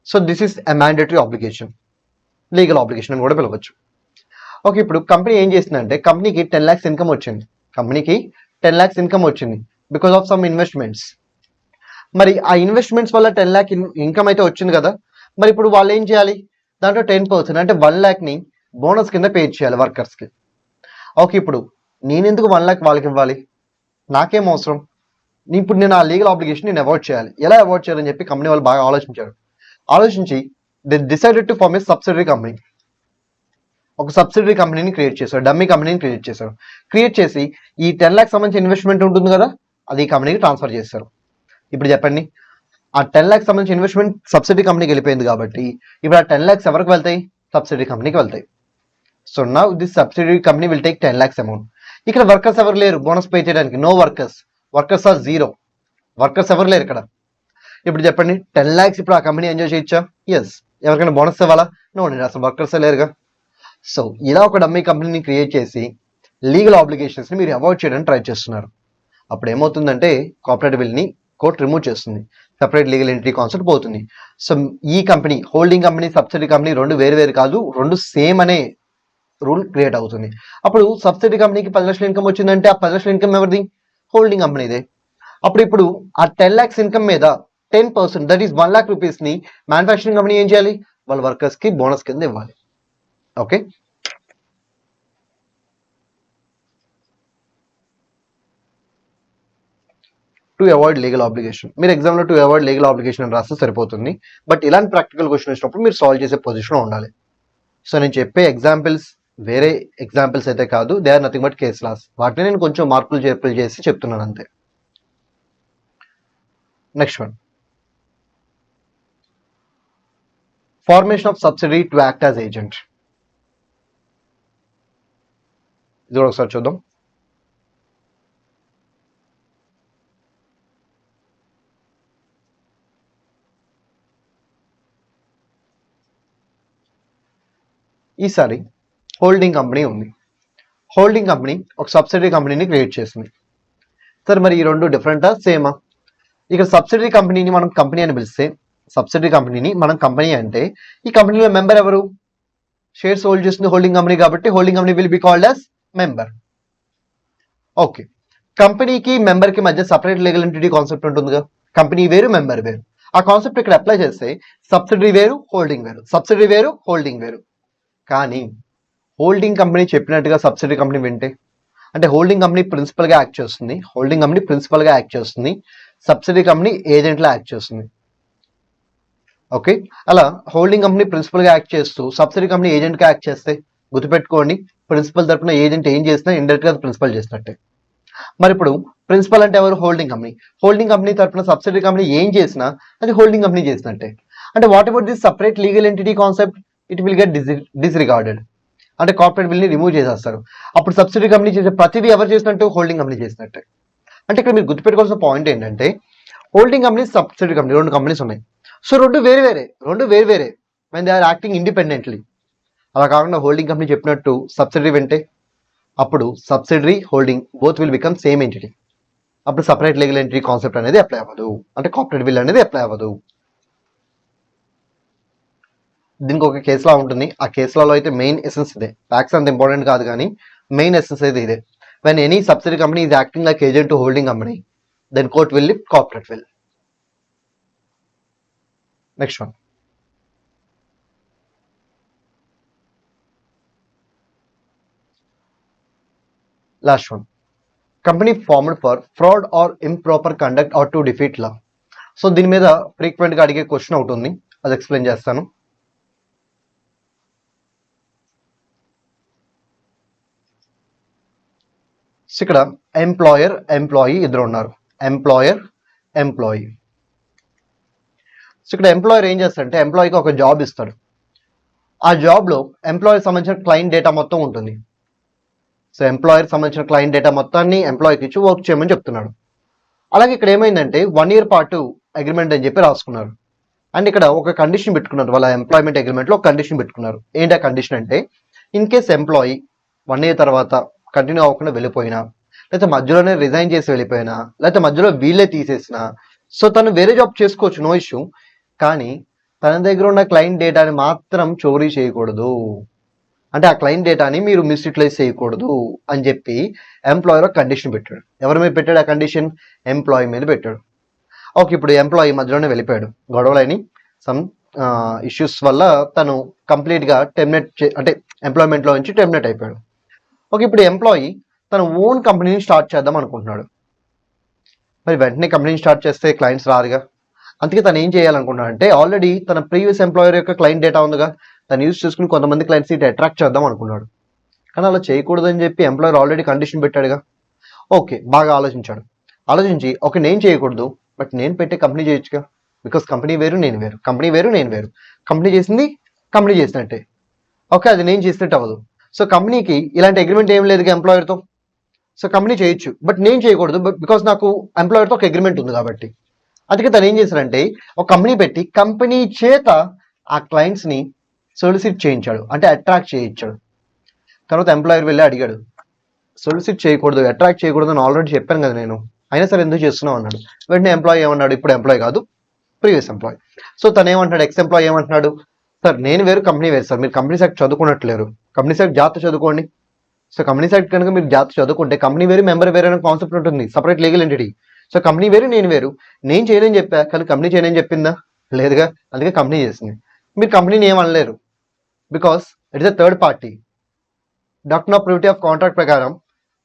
So this is a mandatory obligation, legal obligation అని కూడా పిలవచ్చు. ఓకే, ఇప్పుడు కంపెనీ ఏం చేసిందంటే కంపెనీకి 10 lakhs ఇన్కమ్ వచ్చింది. కంపెనీకి 10 lakhs ఇన్కమ్ వచ్చింది బికాస్ ఆఫ్ సమ్ ఇన్వెస్ట్మెంట్స్. మరి ఆ ఇన్వెస్ట్మెంట్స్ వల్ల 10 lakh ఇన్కమ్ అయితే వచ్చింది కదా. మరి ఇప్పుడు వాళ్ళు ఏం చేయాలి? దాంట్లో 10% అంటే 1 lakhని బోనస్ కింద పే చేయాలి వర్కర్స్కి. ఓకే, ఇప్పుడు నేను ఎందుకు 1 lakh వాళ్ళకి ఇవ్వాలి? నాకేం అవసరం? ఇప్పుడు నేను ఆ లీగల్ ఆబ్లిగేషన్ నేను అవాయిడ్ చేయాలి. ఎలా అవాయిడ్ చేయాలని చెప్పి కంపెనీ వాళ్ళు బాగా ఆలోచించారు. ఆలోచించి they decided to form a subsidiary company. ఒక సబ్సిడరీ కంపెనీని క్రియేట్ చేశారు, డమ్మీ కంపెనీని క్రియేట్ చేశారు. క్రియేట్ చేసి ఈ 10 lakhs సంబంధించిన ఇన్వెస్ట్మెంట్ ఉంటుంది కదా, అది ఈ కంపెనీకి ట్రాన్స్ఫర్ చేశారు. ఇప్పుడు చెప్పండి, ఆ 10 lakhs సంబంధించిన ఇన్వెస్ట్మెంట్ సబ్సిడీ కంపెనీకి వెళ్ళిపోయింది కాబట్టి ఇప్పుడు ఆ 10 lakhs ఎవరికి వెళ్తాయి? సబ్సిడీ కంపెనీకి వెళ్తాయి. So now this subsidy company will take 10 lakhs amount. ఇక్కడ వర్కర్స్ ఎవరు లేరు బోనస్ పే చేయడానికి, no workers. Workers are zero. Workers ఎవరు లేరు ఇక్కడ. ఇప్పుడు చెప్పండి, 10 lakhs ఇప్పుడు ఆ కంపెనీ ఎంజాయ్ చేయొచ్చా? ఎస్. ఎవరికైనా బోనస్ ఇవ్వాలా? నో, నేను అసలు వర్కర్స్ లేరుగా. సో ఇలా ఒక డమ్మీ కంపెనీని క్రియేట్ చేసి లీగల్ ఆబ్లిగేషన్స్ని మీరు అవాయిడ్ చేయడానికి ట్రై చేస్తున్నారు. అప్పుడు ఏమవుతుందంటే కోఆపరేటివ్ బిల్ని కోర్టు రిమూవ్ చేస్తుంది, సెపరేట్ లీగల్ ఎంటిటీ కాన్సెప్ట్ పోతుంది. సో ఈ company, holding company, subsidy company రెండు వేరు కాదు, రెండు సేమ్ అనే రూల్ క్రియేట్ అవుతుంది. అప్పుడు సబ్సిడీ కంపెనీకి 10 లక్షల ఇన్కమ్ వచ్చిందంటే ఆ 10 లక్షల ఇన్కమ్ ఎవరిది? హోల్డింగ్ కంపెనీదే. ఇప్పుడు ఆ 10 lakhs ఇన్కమ్ మీద 10% దట్ ఈస్ 1 lakh రూపీస్ని మ్యానుఫ్యాక్చరింగ్ కంపెనీ ఏం చేయాలి? వాళ్ళ వర్కర్స్కి బోనస్ కింద ఇవ్వాలి. Okay, to avoid legal obligation. మీరు ఎగ్జామ్లో టు అవాయిడ్ లీగల్ ఆబ్లిగేషన్ అని రాస్తే సరిపోతుంది. బట్ ఇలాంటి ప్రాక్టికల్ క్వశ్చన్ వచ్చినప్పుడు మీరు సాల్వ్ చేసే పొజిషన్లో ఉండాలి. సో నేను చెప్పే ఎగ్జాంపుల్స్ వేరే ఎగ్జాంపుల్స్ అయితే కాదు, they are nothing but case laws. వాటిని నేను కొంచెం మార్పులు చేర్పులు చేసి చెప్తున్నాను అంతే. Next one, formation of subsidy to act as agent. ఇది కూడా ఒకసారి చూద్దాం. ఈసారి హోల్డింగ్ కంపెనీ ఉంది. హోల్డింగ్ కంపెనీ ఒక సబ్సిడరీ కంపెనీని క్రియేట్ చేసింది. సరే, మరి ఈ రెండు డిఫరెంటా సేమా? ఇక్కడ సబ్సిడరీ కంపెనీని మనం కంపెనీ అని పిలిస్తే, సబ్సిడరీ కంపెనీని మనం కంపెనీ అంటే ఈ కంపెనీలో మెంబర్ ఎవరు? షేర్స్ హోల్డ్ చేస్తుంది హోల్డింగ్ కంపెనీ కాబట్టి holding company will be called as member. Okay, కంపెనీకి మెంబర్కి మధ్య సపరేట్ లీగల్ ఎంటిటీ కాన్సెప్ట్ ఉంటుందిగా. కంపెనీ వేరు, మెంబర్ వేరు. ఆ కాన్సెప్ట్ ఇక్కడ అప్లై చేస్తే సబ్సిడరీ వేరు, హోల్డింగ్ వేరు, సబ్సిడరీ వేరు, హోల్డింగ్ వేరు. కానీ హోల్డింగ్ కంపెనీ చెప్పినట్టుగా సబ్సిడరీ కంపెనీ వింటే, అంటే హోల్డింగ్ కంపెనీ ప్రిన్సిపల్గా యాక్ట్ చేస్తుంది, హోల్డింగ్ కంపెనీ ప్రిన్సిపల్గా యాక్ట్ చేస్తుంది, సబ్సిడరీ కంపెనీ ఏజెంట్లా యాక్ట్ చేస్తుంది. ఓకే, అలా హోల్డింగ్ కంపెనీ ప్రిన్సిపల్గా యాక్ట్ చేస్తూ సబ్సిడరీ కంపెనీ ఏజెంట్గా యాక్ట్ చేస్తే గుర్తుపెట్టుకోండి, ప్రిన్సిపల్ తరపున ఏజెంట్ ఏం చేసినా ఇండైరెక్ట్గా ప్రిన్సిపల్ చేసినట్టే. మరి ఇప్పుడు ప్రిన్సిపల్ అంటే ఎవరు? Holding company. హోల్డింగ్ కంపెనీ తరపున సబ్సిడరీ కంపెనీ ఏం చేసినా అది హోల్డింగ్ కంపెనీ చేసినట్టే. అంటే what about this separate legal entity concept? It will get disregarded. అంటే కార్పొరేట్ బిల్ని రిమూవ్ చేసేస్తారు. అప్పుడు సబ్సిడరీ కంపెనీ చేసే ప్రతిదీ ఎవరు చేసినట్టు? హోల్డింగ్ కంపెనీ చేసినట్టే. అంటే ఇక్కడ మీరు గుర్తుపెట్టుకోవాల్సిన పాయింట్ ఏంటంటే హోల్డింగ్ కంపెనీ, సబ్సిడరీ కంపెనీ రెండు కంపెనీస్ ఉన్నాయి. సో రెండు వేరే when they are acting independently. అలా కాకుండా హోల్డింగ్ కంపెనీ చెప్పినట్టు సబ్సిడరీ వింటే అప్పుడు subsidiary, holding both will become same entity. అప్పుడు సపరేట్ లీగల్ ఎంటిటీ కాన్సెప్ట్ అనేది అప్లై అవ్వదు, అంటే కార్పొరేట్ బిల్ అనేది అప్లై అవ్వదు. దీనికి ఒక కేసులా ఉంటుంది. ఆ కేసులలో అయితే మెయిన్ ఎసెన్స్ ఇదే. ఫ్యాక్ట్స్ అంత ఇంపార్టెంట్ కాదు కానీ మెయిన్ ఎసెన్స్ అయితే ఇదే. When any subsidiary company is acting like agent to holding company, then court will lift, corporate veil. Next one, last one, company formed for fraud or improper conduct or to defeat law. So దీని మీద ఫ్రీక్వెంట్గా అడిగే question ఒకటి ఉంది, అది explain చేస్తాను. ఇక్కడ employer, employee ఇద్దరు ఉన్నారు. Employer, employee. సో ఇక్కడ ఎంప్లాయర్ ఏం చేస్తాడంటే ఎంప్లాయీకి ఒక జాబ్ ఇస్తాడు. ఆ జాబ్లో ఎంప్లాయర్ సంబంధించిన క్లయింట్ డేటా మొత్తం ఉంటుంది. సో ఎంప్లాయర్ సంబంధించిన క్లయింట్ డేటా మొత్తాన్ని ఎంప్లాయీకి ఇచ్చి వర్క్ చేయమని చెప్తున్నాడు. అలాగే ఇక్కడ ఏమైందంటే 1 year పాటు అగ్రిమెంట్ అని చెప్పి రాసుకున్నారు. అండ్ ఇక్కడ ఒక కండిషన్ పెట్టుకున్నారు, వాళ్ళ ఎంప్లాయ్మెంట్ అగ్రిమెంట్లో ఒక కండిషన్ పెట్టుకున్నారు. ఏంటి ఆ కండిషన్ అంటే, ఇన్ కేస్ ఎంప్లాయీ 1 year తర్వాత కంటిన్యూ అవ్వకుండా వెళ్ళిపోయినా, లేకపోతే మధ్యలోనే రిజైన్ చేసి వెళ్ళిపోయినా, లేకపోతే మధ్యలో వీళ్ళే తీసేసినా, సో తను వేరే జాబ్ చేసుకోవచ్చు, నో ఇష్యూ. కానీ తన దగ్గర ఉన్న క్లయింట్ డేటాని మాత్రం చోరీ చేయకూడదు. అంటే ఆ క్లయింట్ డేటాని మీరు మిస్యూటిలైజ్ చేయకూడదు అని చెప్పి ఎంప్లాయర్ ఒక కండిషన్ పెట్టాడు. ఎవరి మీద పెట్టాడు ఆ కండిషన్? ఎంప్లాయీ మీద పెట్టాడు. ఓకే, ఇప్పుడు ఎంప్లాయీ మధ్యలోనే వెళ్ళిపోయాడు, గొడవలని సమ్ ఇష్యూస్ వల్ల తను కంప్లీట్గా అంటే ఎంప్లాయ్మెంట్లో నుంచి టెర్మినేట్ అయిపోయాడు. ఓకే, ఇప్పుడు ఎంప్లాయీ తన ఓన్ కంపెనీని స్టార్ట్ చేద్దాం అనుకుంటున్నాడు. మరి వెంటనే కంపెనీని స్టార్ట్ చేస్తే క్లయింట్స్ రారుగా. అందుకే తను ఏం చేయాలనుకుంటున్నాడు అంటే, ఆల్రెడీ తన ప్రీవియస్ ఎంప్లాయర్ యొక్క క్లయింట్ డేటా ఉందిగా, తను యూజ్ చేసుకుని కొంతమంది క్లయింట్స్ ఇటు అట్రాక్ట్ చేద్దాం అనుకున్నాడు. కానీ అలా చేయకూడదని చెప్పి ఎంప్లాయర్ ఆల్రెడీ కండిషన్ పెట్టాడుగా. ఓకే, బాగా ఆలోచించి ఓకే నేను చేయకూడదు, బట్ నేను పెట్టే కంపెనీ చేయొచ్చుగా. బికాస్ కంపెనీ వేరు నేను వేరు, కంపెనీ వేరు నేను వేరు. కంపెనీ చేసింది కంపెనీ చేసినట్టే. ఓకే, అది నేను చేసినట్టు అవ్వదు. సో కంపెనీకి ఇలాంటి అగ్రిమెంట్ ఏం లేదుగా ఎంప్లాయర్తో. సో కంపెనీ చేయొచ్చు, బట్ నేను చేయకూడదు, బికాస్ నాకు ఎంప్లాయర్తో ఒక అగ్రిమెంట్ ఉంది కాబట్టి. అందుకే తను ఏం చేశాడంటే, ఒక కంపెనీ పెట్టి కంపెనీ చేత ఆ క్లయింట్స్ని సొలిసిట్ చేయించాడు, అంటే అట్రాక్ట్ చేయించాడు. తర్వాత ఎంప్లాయర్ వెళ్ళి అడిగాడు, సొలిసిట్ చేయకూడదు, అట్రాక్ట్ చేయకూడదు అని ఆల్రెడీ చెప్పాను కదా నేను, అయినా సరే ఎందుకు చేస్తున్నావు అన్నాడు. వెంటనే ఎంప్లాయీ ఏమన్నాడు, ఇప్పుడు ఎంప్లాయీ కాదు, ప్రీవియస్ ఎంప్లాయీ. సో తను ఏమంటాడు, ఎక్స్ ఎంప్లాయీ ఏమంటున్నాడు, సార్ నేను వేరు కంపెనీ వేరు సార్, మీరు కంపెనీ సెక్ట్ చదువుకున్నట్లేరు, కంపెనీ సెక్ట్ జాగ్రత్త చదువుకోండి. సో కంపెనీ సెక్ట్ కనుక మీరు జాగ్రత్త చదువుకుంటే కంపెనీ వేరు మెంబర్ వేరు అనే కాన్సెప్ట్ ఉంటుంది, separate legal entity. So company వేరు నేను వేరు, నేను చేయనని చెప్పా కానీ కంపెనీ చేయనని చెప్పిందా? లేదుగా. అందుకే కంపెనీ చేసింది. మీరు కంపెనీని ఏమనలేరు, because it's a third party. Doctrine of privity of contract ప్రకారం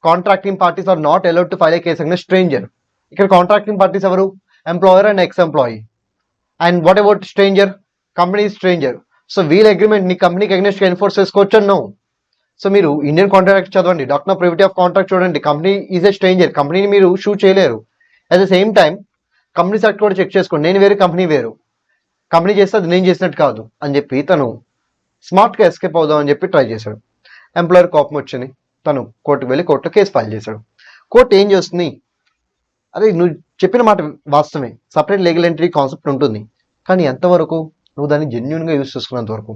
contracting parties are not allowed to file a case against stranger. ఇక్కడ కాంట్రాక్టింగ్ పార్టీస్ ఎవరు? Employer and ex employee. And what about stranger? Company stranger. So వీళ్ళ agreement ని కంపెనీకి against enforce చేసుకోవచ్చు no. So మీరు Indian contract చదవండి, doctrine of privity of contract చూడండి, company is a stranger, కంపెనీని మీరు షూ చేయలేరు. At the same time company sect కూడా చెక్ చేసుకోండి, నేను వేరు కంపెనీ వేరు, కంపెనీ చేస్తే అది నేను చేసినట్టు కాదు అని చెప్పి తను స్మార్ట్గా ఎస్కేప్ అవుదాం అని చెప్పి ట్రై చేశాడు. ఎంప్లాయర్ కోపం వచ్చింది, తను కోర్టుకు వెళ్ళి కోర్టులో కేసు ఫైల్ చేశాడు. కోర్టు ఏం చేస్తుంది, అదే నువ్వు చెప్పిన మాట వాస్తవమే, సపరేట్ లీగల్ ఎంటిటీ కాన్సెప్ట్ ఉంటుంది, కానీ ఎంతవరకు నువ్వు దాన్ని జెన్యున్గా యూజ్ చేసుకున్నంత వరకు.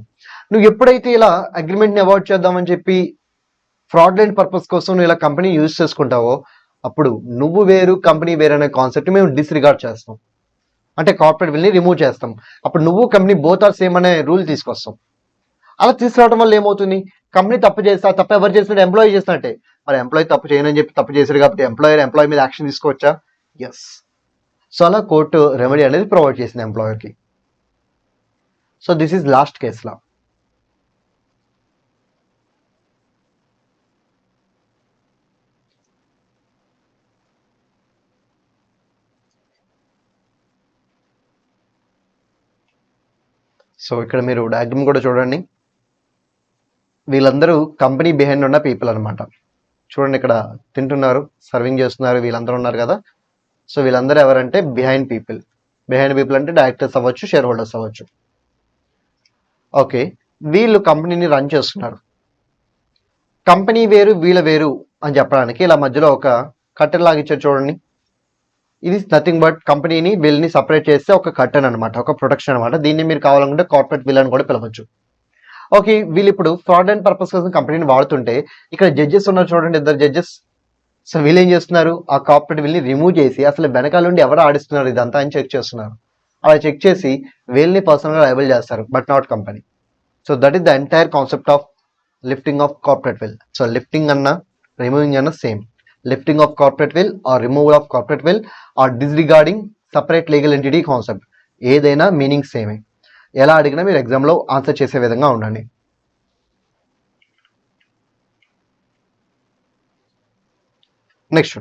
నువ్వు ఎప్పుడైతే ఇలా అగ్రిమెంట్ని అవాయిడ్ చేద్దామని చెప్పి ఫ్రాడ్లెంట్ పర్పస్ కోసం నువ్వు ఇలా కంపెనీ యూజ్ చేసుకుంటావో, అప్పుడు నువ్వు వేరు కంపెనీ వేరు అనే కాన్సెప్ట్ మేము డిస్రిగార్డ్ చేస్తాం, అంటే కార్పొరేట్ విల్ని రిమూవ్ చేస్తాం. అప్పుడు నువ్వు కంపెనీ బోత్ ఆర్ సేమ్ అనే రూల్ తీసుకొస్తాం. అలా తీసుకురావడం వల్ల ఏమవుతుంది, కంపెనీ తప్పు చేస్తా, తప్పు ఎవరు చేసినట్టు? ఎంప్లాయీ చేసినట్టే. మరి ఎంప్లాయీ తప్పు చేయనని చెప్పి తప్పు చేశారు కాబట్టి ఎంప్లాయీ మీద యాక్షన్ తీసుకోవచ్చా? ఎస్. సో అలా కోర్టు రెమెడీ అనేది ప్రొవైడ్ చేసింది ఎంప్లాయర్కి. So this is last case law. So ఇక్కడ మీరు డయాగ్రమ్ కూడా చూడండి, వీళ్ళందరూ కంపెనీ బిహైండ్ ఉన్న పీపుల్ అనమాట. చూడండి ఇక్కడ తింటున్నారు, సర్వింగ్ చేస్తున్నారు, వీళ్ళందరూ ఉన్నారు కదా. సో వీళ్ళందరూ ఎవరంటే బిహైండ్ పీపుల్. బిహైండ్ పీపుల్ అంటే డైరెక్టర్స్ అవ్వచ్చు, షేర్ హోల్డర్స్ అవ్వచ్చు. ఓకే, వీళ్ళు కంపెనీని రన్ చేస్తున్నారు. కంపెనీ వేరు వీళ్ళ వేరు అని చెప్పడానికి ఇలా మధ్యలో ఒక కట్టెన్ లాగా ఇచ్చారు చూడండి. ఇది నథింగ్ బట్ కంపెనీని వీళ్ళని సపరేట్ చేస్తే ఒక కట్టెన్ అనమాట, ఒక ప్రొటెక్షన్ అనమాట. దీన్ని మీరు కావాలనుకుంటే కార్పొరేట్ విల్ అని కూడా పిలవచ్చు. ఓకే, వీళ్ళు ఇప్పుడు ఫ్రాడ్ అండ్ పర్పస్ కోసం కంపెనీని వాడుతుంటే ఇక్కడ జడ్జెస్ ఉన్నారు చూడండి, 2 జడ్జెస్. సో వీళ్ళు ఏం చేస్తున్నారు, ఆ కార్పొరేట్ విల్ని రిమూవ్ చేసి అసలు వెనకాల నుండి ఎవరు ఆడిస్తున్నారు ఇదంతా అని చెక్ చేస్తున్నారు. అలా చెక్ చేసి వీళ్ళని పర్సనల్గా లయబుల్ చేస్తారు, but not company. So that is the entire concept of lifting of corporate veil. So lifting అన్న రిమూవింగ్ అన్న same. Lifting of corporate veil or removal of corporate veil or disregarding separate legal entity concept, ఏదైనా meaning సేమే. ఎలా అడిగినా మీరు ఎగ్జామ్లో answer చేసే విధంగా ఉండండి. నెక్స్ట్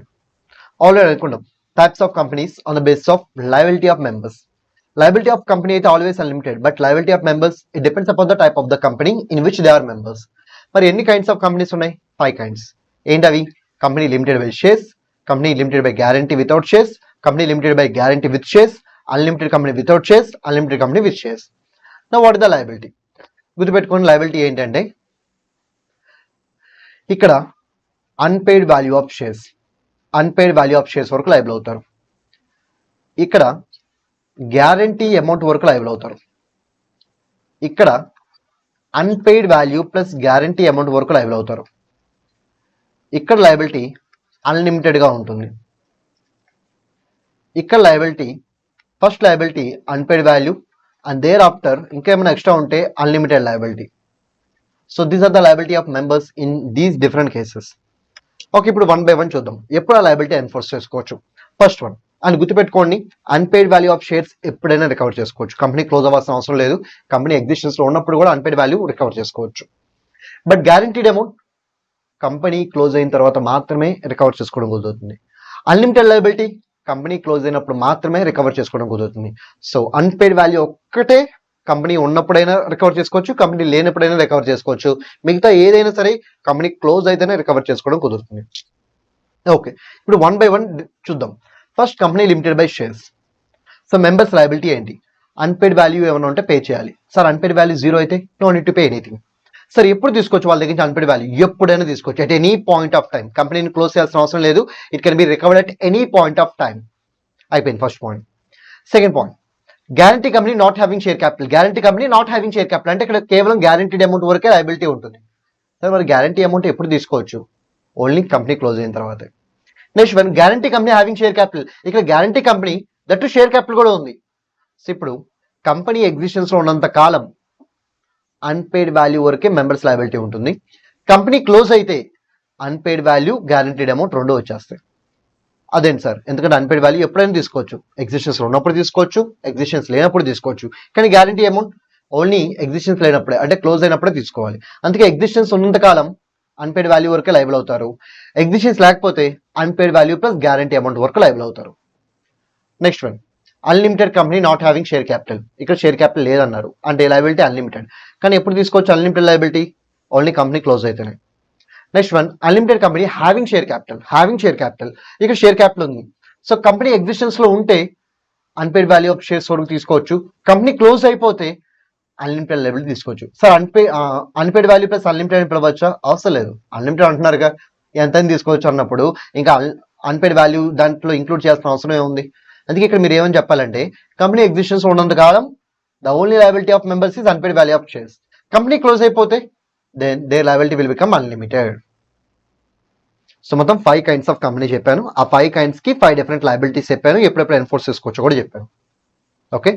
ఆల్రెడీ అనుకుంటాం types of companies on the basis of liability of members. Liability of company అయితే always unlimited, but liability of members it depends upon the type of the company in which they are members. మరి ఎన్ని kinds of companies ఉన్నాయి? 5 kinds. ఏంటవి? Company limited by shares, company limited by guarantee without shares, company limited by guarantee with shares, unlimited company without shares, unlimited company with shares. Now what is the liability? గుర్తుపెట్టుకోండి, liability ఏంటంటే ఇక్కడ unpaid value of shares వరకు liable అవుతారు. ఇక్కడ guarantee amount వరకు liable అవుతారు. ఇక్కడ unpaid value plus guarantee amount వరకు లయబుల్ అవుతారు. ఇక్కడ లయబిలిటీ అన్లిమిటెడ్గా ఉంటుంది. ఇక్కడ liability first liability unpaid value and thereafter ఇంకేమైనా ఎక్స్ట్రా ఉంటే unlimited liability. So these are the liability of members in these different cases. Okay, ఇప్పుడు 1 by 1 చూద్దాం. ఎప్పుడు ఆ లయబిలిటీ ఎన్ఫోర్స్ చేసుకోవచ్చు. ఫస్ట్ వన్ అని గుర్తుపెట్టుకోండి, అన్పెయిడ్ వాల్యూ ఆఫ్ షేర్స్ ఎప్పుడైనా రికవర్ చేసుకోవచ్చు. కంపెనీ క్లోజ్ అవ్వాల్సిన అవసరం లేదు. కంపెనీ ఎగ్జిస్టెన్స్ లో ఉన్నప్పుడు కూడా అన్పెయిడ్ వాల్యూ రికవర్ చేసుకోవచ్చు. But guaranteed amount company close అయిన తర్వాత మాత్రమే రికవర్ చేసుకోవడం కుదురుతుంది. అన్లిమిటెడ్ లయబిలిటీ కంపెనీ క్లోజ్ అయినప్పుడు మాత్రమే రికవర్ చేసుకోవడం కుదురుతుంది. సో అన్పెయిడ్ వాల్యూ ఒక్కటే కంపెనీ ఉన్నప్పుడైనా రికవర్ చేసుకోవచ్చు, కంపెనీ లేనప్పుడైనా రికవర్ చేసుకోవచ్చు. మిగతా ఏదైనా సరే కంపెనీ క్లోజ్ అయితేనే రికవర్ చేసుకోవడం కుదురుతుంది. ఓకే, ఇప్పుడు 1 by 1 చూద్దాం. First company limited by shares. So members liability ఏంటి? అన్పెయిడ్ వాల్యూ ఏమైనా ఉంటే పే చేయాలి. సార్ అన్పెయిడ్ వాల్యూ 0 అయితే no need to pay anything. Sir ఎప్పుడు తీసుకోవచ్చు వాళ్ళ దగ్గర నుంచి అన్పెయిడ్ వాల్యూ? ఎప్పుడైనా తీసుకోవచ్చు, at any point of time. కంపెనీని క్లోజ్ చేయాల్సిన అవసరం లేదు. It can be recovered at any point of time. అయిపోయింది first point. Second point, guarantee company not having share capital. Guarantee company not having share capital అంటే ఇక్కడ కేవలం guaranteed amount వరకే liability ఉంటుంది. సార్ మరి గ్యారంటీ అమౌంట్ ఎప్పుడు తీసుకోవచ్చు? Only company close అయిన తర్వాత. Next one, guarantee company having share capital. ఇక్కడ guarantee company that share capital కూడా ఉంది. సో ఇప్పుడు కంపెనీ ఎగ్జిస్టెన్స్ లో ఉన్నంత కాలం అన్పెయిడ్ వాల్యూ వరకే మెంబర్స్ లయబిలిటీ ఉంటుంది. కంపెనీ క్లోజ్ అయితే అన్పెయిడ్ వాల్యూ గ్యారంటీడ్ అమౌంట్ రెండు వచ్చేస్తాయి. అదేంటి సార్? ఎందుకంటే అన్పెయిడ్ వాల్యూ ఎప్పుడైనా తీసుకోవచ్చు, ఎగ్జిస్టెన్స్ లో ఉన్నప్పుడు తీసుకోవచ్చు, ఎగ్జిస్టెన్స్ లేనప్పుడు తీసుకోవచ్చు. కానీ గ్యారంటీ అమౌంట్ ఓన్లీ ఎగ్జిస్టెన్స్ లేనప్పుడే, అంటే క్లోజ్ అయినప్పుడే తీసుకోవాలి. అందుకే ఎగ్జిస్టెన్స్ ఉన్నంత కాలం అన్పెయిడ్ వాల్యూ వరకే లయబుల్ అవుతారు. ఎగ్జిస్టెన్స్ లేకపోతే unpaid value plus guarantee amount వరకు లయబుల్ అవుతారు. Next one, unlimited company not having share capital. ఇక్కడ షేర్ క్యాపిటల్ లేదన్నారు అంటే లయబిలిటీ అన్లిమిటెడ్. కానీ ఎప్పుడు తీసుకోవచ్చు unlimited liability? Only company close అయితేనే. Next one, unlimited company having share capital. ఇక్కడ షేర్ క్యాపిటల్ ఉంది. సో కంపెనీ ఎగ్జిస్టెన్స్ లో ఉంటే అన్పెయిడ్ వాల్యూ ఆఫ్ షేర్స్ వరకు తీసుకోవచ్చు. కంపెనీ క్లోజ్ అయిపోతే అన్లిమిటెడ్ లయబిలిటీ తీసుకోవచ్చు. Sir unpaid value plus unlimited అని పిలవచ్చా? అవసరం లేదు, అన్లిమిటెడ్ అంటున్నారుగా, ఎంత తీసుకోవచ్చు అన్నప్పుడు ఇంకా అన్పెయిడ్ వాల్యూ దాంట్లో ఇంక్లూడ్ చేయాల్సిన అవసరం ఏముంది? అందుకే ఇక్కడ మీరు ఏమని చెప్పాలంటే కంపెనీ ఎగ్జిస్టెన్స్ ఉన్నంత కాలం the only liability of members is unpaid value of shares. Company close అయిపోతే then their liability will become unlimited. So మొత్తం 5 kinds ఆఫ్ కంపెనీ చెప్పాను. ఆ 5 kinds కి 5 different లయబిలిటీస్ చెప్పాను. ఎప్పుడెప్పుడు ఎన్ఫోర్స్ చేసుకోవచ్చు కూడా చెప్పాను. ఓకే,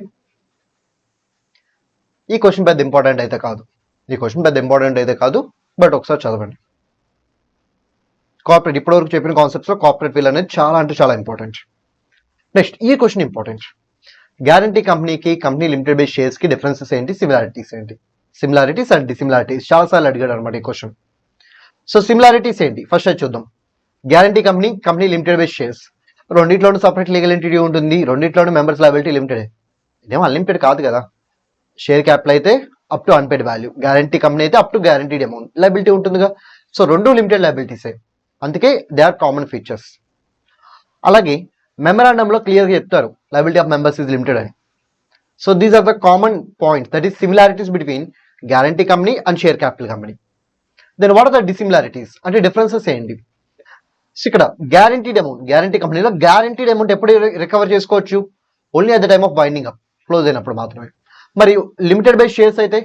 ఈ క్వశ్చన్ పెద్ద ఇంపార్టెంట్ అయితే కాదు, బట్ ఒకసారి చదవండి. కార్పొరేట్ ఇప్పటివరకు చెప్పిన కాన్సెప్ట్స్ లో కార్పొరేట్ విల్ అనేది చాలా అంటే చాలా ఇంపార్టెంట్. నెక్స్ట్ ఈ క్వశ్చన్ ఇంపార్టెంట్. గ్యారంటీ కంపెనీకి కంపెనీ లిమిటెడ్ బై షేర్స్ కి డిఫరెన్సెస్ ఏంటి, సిమిలారిటీస్ ఏంటి? సిమిలారిటీస్ అండ్ డిసిమిలారిటీస్ చాలా సార్లు అడిగాడు అనమాట ఈ క్వశ్చన్. సో సిమిలారిటీస్ ఏంటి ఫస్ట్ అది చూద్దాం. Guarantee company limited by shares, రెండిట్లోనూ సపరేట్ లీగల్ ఎంటిటీ ఉంటుంది, రెండిట్లోనూ మెంబర్స్ లయబిలిటీ లిమిటెడ్. ఇదేమో అన్లిమిటెడ్ కాదు కదా. షేర్ క్యాపిటల్ అయితే up to unpaid value, guarantee company అయితే up to guaranteed amount liability ఉంటుందిగా. సో రెండు లిమిటెడ్ లయబిలిటీసే, అందుకే దే ఆర్ కామన్ ఫీచర్స్. అలాగే మెమరాండంలో క్లియర్గా చెప్తారు liability of members is limited అని. So these are the common points, that is similarities between guarantee company and share capital company. Then what are the dissimilarities అంటే differences ఏంటి? So ఇక్కడ guaranteed amount, guarantee కంపెనీలో guaranteed amount ఎప్పుడు recover చేసుకోవచ్చు? Only at the time of winding up, close అయినప్పుడు మాత్రమే. మరి limited by shares అయితే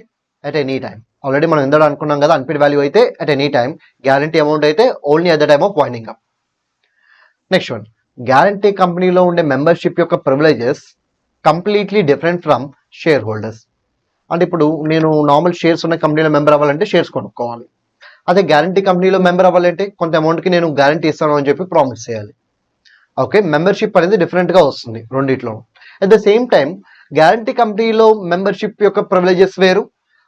అట్ ఎనీ టైం. ఆల్రెడీ మనం ఇందాక అనుకున్నాం కదా, అన్పెయిడ్ వాల్యూ అయితే at any time, guarantee amount అయితే only at the time of winding up. Next one, guarantee కంపెనీలో ఉండే మెంబర్షిప్ యొక్క privileges completely different from shareholders. అంటే ఇప్పుడు నేను నార్మల్ షేర్స్ ఉన్న కంపెనీలో మెంబర్ అవ్వాలంటే షేర్స్ కొనుక్కోవాలి. అదే గ్యారంటీ కంపెనీలో మెంబర్ అవ్వాలంటే కొంత అమౌంట్కి నేను గ్యారంటీ ఇస్తాను అని చెప్పి ప్రామిస్ చేయాలి. ఓకే, మెంబర్షిప్ అనేది డిఫరెంట్గా వస్తుంది రెండిట్లో. At the same time guarantee కంపెనీలో మెంబర్షిప్ యొక్క ప్రివిలేజెస్ వేరు,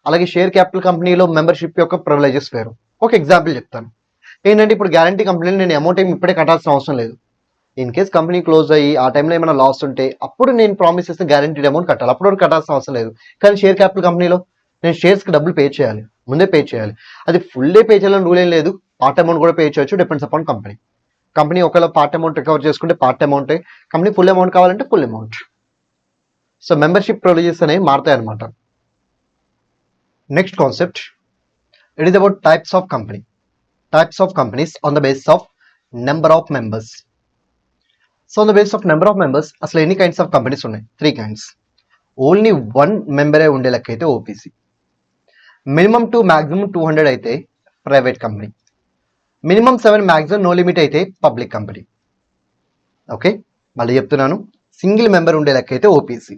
అలాగే షేర్ క్యాపిటల్ కంపెనీలో మెంబర్షిప్ యొక్క ప్రివిలేజెస్ వేరు. ఒక ఎగ్జాంపుల్ చెప్తాను. ఏంటంటే ఇప్పుడు గ్యారంటీ కంపెనీలో నేను అమౌంట్ ఏమి ఇప్పుడే కట్టాల్సిన అవసరం లేదు. ఇన్ కేస్ కంపెనీ క్లోజ్ అయ్యి ఆ టైంలో ఏమైనా లాస్ ఉంటే అప్పుడు నేను ప్రామిస్ చేస్తే గ్యారంటీడ్ అమౌంట్ కట్టాలి, అప్పుడు వరకు కట్టాల్సిన అవసరం లేదు. కానీ షేర్ క్యాపిటల్ కంపెనీలో నేను షేర్స్కి డబ్బులు పే చేయాలి, ముందే పే చేయాలి. అది ఫుల్ డే పే చేయాలని రూల్ ఏం లేదు, పార్ట్ అమౌంట్ కూడా పే చేయొచ్చు, డిపెండ్స్ అపాన్ కంపెనీ. కంపెనీ ఒకవేళ పార్ట్ అమౌంట్ రికవర్ చేసుకుంటే పార్ట్ అమౌంటే, కంపెనీ ఫుల్ అమౌంట్ కావాలంటే full amount. So membership privileges అనేవి మారుతాయి అనమాట. Next concept, it is about types of company. Types of companies on the basis of number of members. So on the basis of number of members, అసలు ఎన్ని kinds of companies ఉన్నాయి? 3 kinds. Only 1 మెంబరే ఉండే లెక్క అయితే OPC. Minimum 2 maximum 200 అయితే private company. Minimum 7 maximum no limit అయితే public company. Okay, మళ్ళీ చెప్తున్నాను, సింగిల్ మెంబర్ ఉండే లెక్క అయితే ఓపీసీ,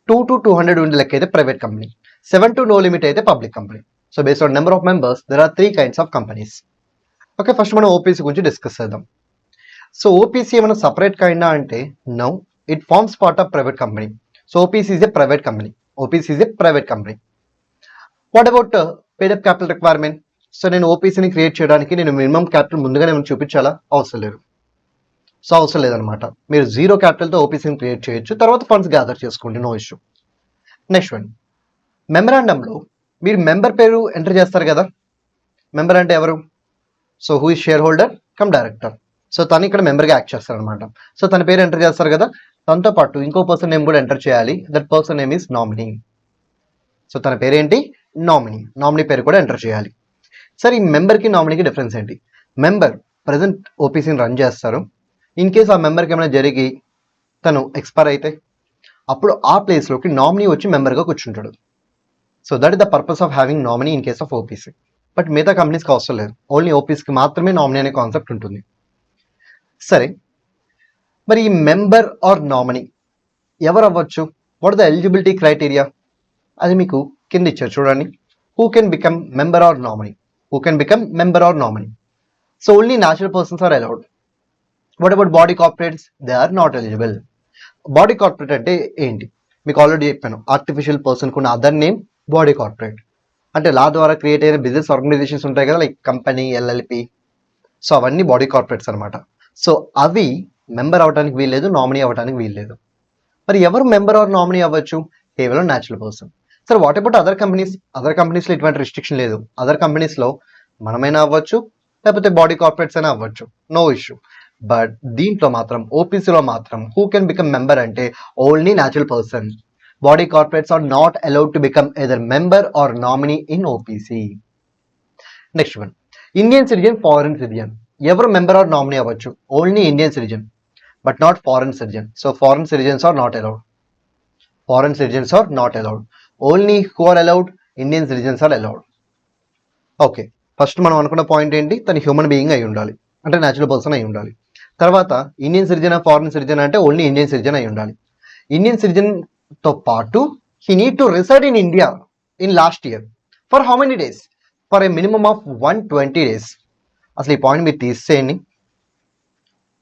2 to 200 ఉండే లెక్క అయితే private company, 7 to no limit అయితే public company. So based on number of members there are 3 kinds of companies. Okay, first మనం ఓపీసీ గురించి డిస్కస్ చేద్దాం. సో ఓపీసీ ఏమైనా సపరేట్ కైండా అంటే no, it forms part of private company. So OPC is a private company. OPC is a private company. What about paid up capital requirement? So నేను ఓపీసీని create చేయడానికి నేను minimum capital ముందుగానే మనం చూపించాలా? అవసరం లేదు. సో అవసరం లేదనమాట. మీరు 0 క్యాపిటల్తో ఓపీసీని క్రియేట్ చేయొచ్చు, తర్వాత ఫండ్స్ గ్యాదర్ చేసుకోండి, నో ఇష్యూ. నెక్స్ట్ వన్, మెమరాండంలో మీరు మెంబర్ పేరు ఎంటర్ చేస్తారు కదా. మెంబర్ అంటే ఎవరు? So who is share holder come director. So తను ఇక్కడ మెంబర్గా యాక్ట్ చేస్తారనమాట. సో తన పేరు ఎంటర్ చేస్తారు కదా, తనతో పాటు ఇంకో పర్సన్ నేమ్ కూడా ఎంటర్ చేయాలి. That person name is nominee. So తన పేరు ఏంటి? నామినీ. నామినీ పేరు కూడా ఎంటర్ చేయాలి. సరే, ఈ మెంబర్కి నామినీకి డిఫరెన్స్ ఏంటి? మెంబర్ ప్రజెంట్ ఓపీసీని రన్ చేస్తారు. ఇన్ కేస్ ఆ మెంబర్కి ఏమైనా జరిగి తను ఎక్స్పైర్ అయితే అప్పుడు ఆ ప్లేస్లోకి నామినీ వచ్చి మెంబర్గా కూర్చుంటాడు. So that is the purpose of having nominee in case of OPC. But మిగతా కంపెనీస్కి అవసరం లేదు, ఓన్లీ ఓపీసీకి మాత్రమే నామినీ అనే కాన్సెప్ట్ ఉంటుంది. సరే, మరి ఈ మెంబర్ ఆర్ నామినీ ఎవరు అవ్వచ్చు? What the eligibility criteria? అది మీకు కింద ఇచ్చారు చూడండి. Who can become member or nominee? Who can become member or nominee? So only natural persons are allowed. What about body corporates? They are not eligible. Body corporate అంటే ఏంటి మీకు already చెప్పాను. Artificial person కున్న other name body corporate. అంటే law ద్వారా create అయిన business organizations ఉంటాయి కదా, లైక్ కంపెనీ, ఎల్ఎల్పి. సో అవన్నీ బాడీ కార్పొరేట్స్ అనమాట. సో అవి మెంబర్ అవడానికి వీల్లేదు, నామినీ అవ్వడానికి వీల్లేదు. మరి ఎవరు మెంబర్ ఆర్ నామినీ అవ్వచ్చు? కేవలం న్యాచురల్ పర్సన్. సరే, what about other companies? Other కంపెనీస్లో ఇటువంటి రిస్ట్రిక్షన్ లేదు. అదర్ కంపెనీస్లో మనమైనా అవ్వచ్చు, లేకపోతే బాడీ కార్పొరేట్స్ అయినా అవ్వచ్చు, నో ఇష్యూ. బట్ దీంట్లో మాత్రం ఓపీసీలో మాత్రం హూ కెన్ బికమ్ మెంబర్ అంటే only natural person. Body corporates are not allowed to become either member or nominee in OPC. Next one, Indian citizen, foreign citizen ఎవరు member or nominee అవ్వచ్చు? Only Indian citizen, but not foreign citizen. So foreign citizens are not allowed. Foreign citizens are not allowed. Only who are allowed? Indian citizens are allowed. Okay, first మనం అనుకున్న point ఏంటి? తను human being అయి ఉండాలి, అంటే natural person అయి ఉండాలి. తర్వాత ఇండియన్ సిటిజన్, ఫారిన్ సిటిజన్ అంటే ఓన్లీ ఇండియన్ సిటిజన్ అయి ఉండాలి. ఇండియన్ సిటిజన్తో పాటు he need to reside in India in last year for how many days? For a minimum of 120 days. అసలు ఈ పాయింట్ మీరు తీసేయండి,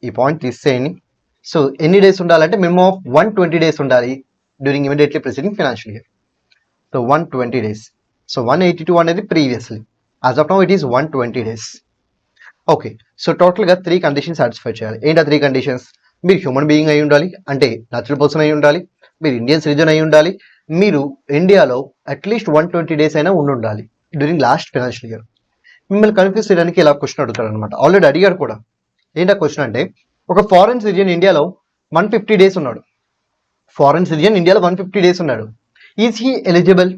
ఈ పాయింట్ తీసేయండి. సో ఎన్ని డేస్ ఉండాలంటే మినిమమ్ ఆఫ్ 120 days ఉండాలి during immediately preceding financial year. So 120 days. So 182 అనేది previously, as of now it is 120 days. Okay, so టోటల్గా 3 కండిషన్స్ సాటిస్ఫై చేయాలి. ఏంటి ఆ 3 కండిషన్స్? మీరు హ్యూమన్ బీయింగ్ అయి ఉండాలి, అంటే న్యాచురల్ పర్సన్ అయి ఉండాలి. మీరు ఇండియన్ సిటిజన్ అయి ఉండాలి. మీరు ఇండియాలో అట్లీస్ట్ 120 days అయినా ఉండాలి డ్యూరింగ్ లాస్ట్ ఫైనాన్షియల్ ఇయర్. మిమ్మల్ని కన్ఫ్యూజ్ చేయడానికి ఇలా క్వశ్చన్ అడుగుతారు అనమాట. ఆల్రెడీ అడిగారు కూడా. ఏంటా క్వశ్చన్ అంటే, ఒక ఫారెన్ సిటిజన్ ఇండియాలో 150 days ఉన్నాడు. ఫారెన్ సిటిజన్ ఇండియాలో 150 days ఉన్నాడు. Is he eligible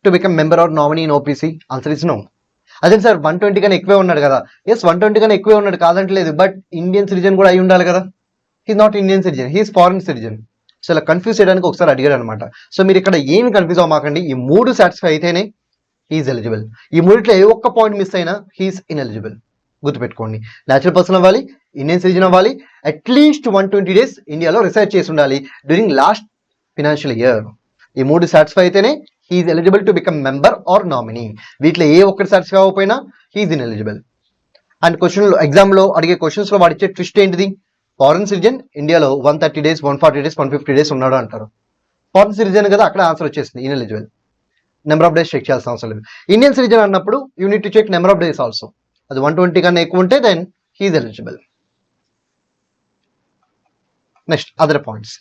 to become member or nominee in OPC? Answer is no. అదే సార్ 120 కన్నా ఎక్కువే ఉన్నాడు కదా. ఎస్, 120 కన్నా ఎక్కువే ఉన్నాడు కాదంటలేదు, బట్ ఇండియన్ సిటిజన్ కూడా అయి ఉండాలి కదా. He's not Indian citizen, he's foreign citizen. So ఇలా కన్ఫ్యూజ్ చేయడానికి ఒకసారి అడిగాడు అనమాట. సో మీరు ఇక్కడ ఏమి కన్ఫ్యూజ్ అవ్వమాకండి. ఈ 3 సాటిస్ఫై అయితేనే హీఈస్ ఎలిజిబుల్. ఈ 3లో ఏ ఒక్క పాయింట్ మిస్ అయినా హీఈస్ ఇన్ఎలిజిబుల్. గుర్తుపెట్టుకోండి, న్యాచురల్ పర్సన్ అవ్వాలి, ఇండియన్ సిటిజన్ అవ్వాలి, అట్లీస్ట్ 120 days ఇండియాలో రీసెర్చ్ చేసి ఉండాలి డ్యూరింగ్ లాస్ట్ ఫైనాన్షియల్ ఇయర్. ఈ 3 సాటిస్ఫై అయితేనే he is eligible to become member or nominee. వీటిలో ఏ ఒక్కటి సాటిస్ఫై అవ్వకపోయినా హీఈస్ ఇన్ఎలిజిబుల్. అండ్ క్వశ్చన్లో, ఎగ్జామ్లో అడిగే క్వశ్చన్స్లో వాడిచ్చే ట్విస్ట్ ఏంటిది? ఫారెన్ సిటిజన్ ఇండియాలో 130 days, 140 days, 150 days ఉన్నాడు అంటారు. ఫారెన్ సిటిజన్ కదా, అక్కడ ఆన్సర్ వచ్చేసింది ineligible. Number of days check చేయాల్సిన అవసరం లేదు. ఇండియన్ సిటిజన్ అన్నప్పుడు you need to check number of days also. అది 120 కన్నా ఎక్కువ ఉంటే then he is eligible. Next other points.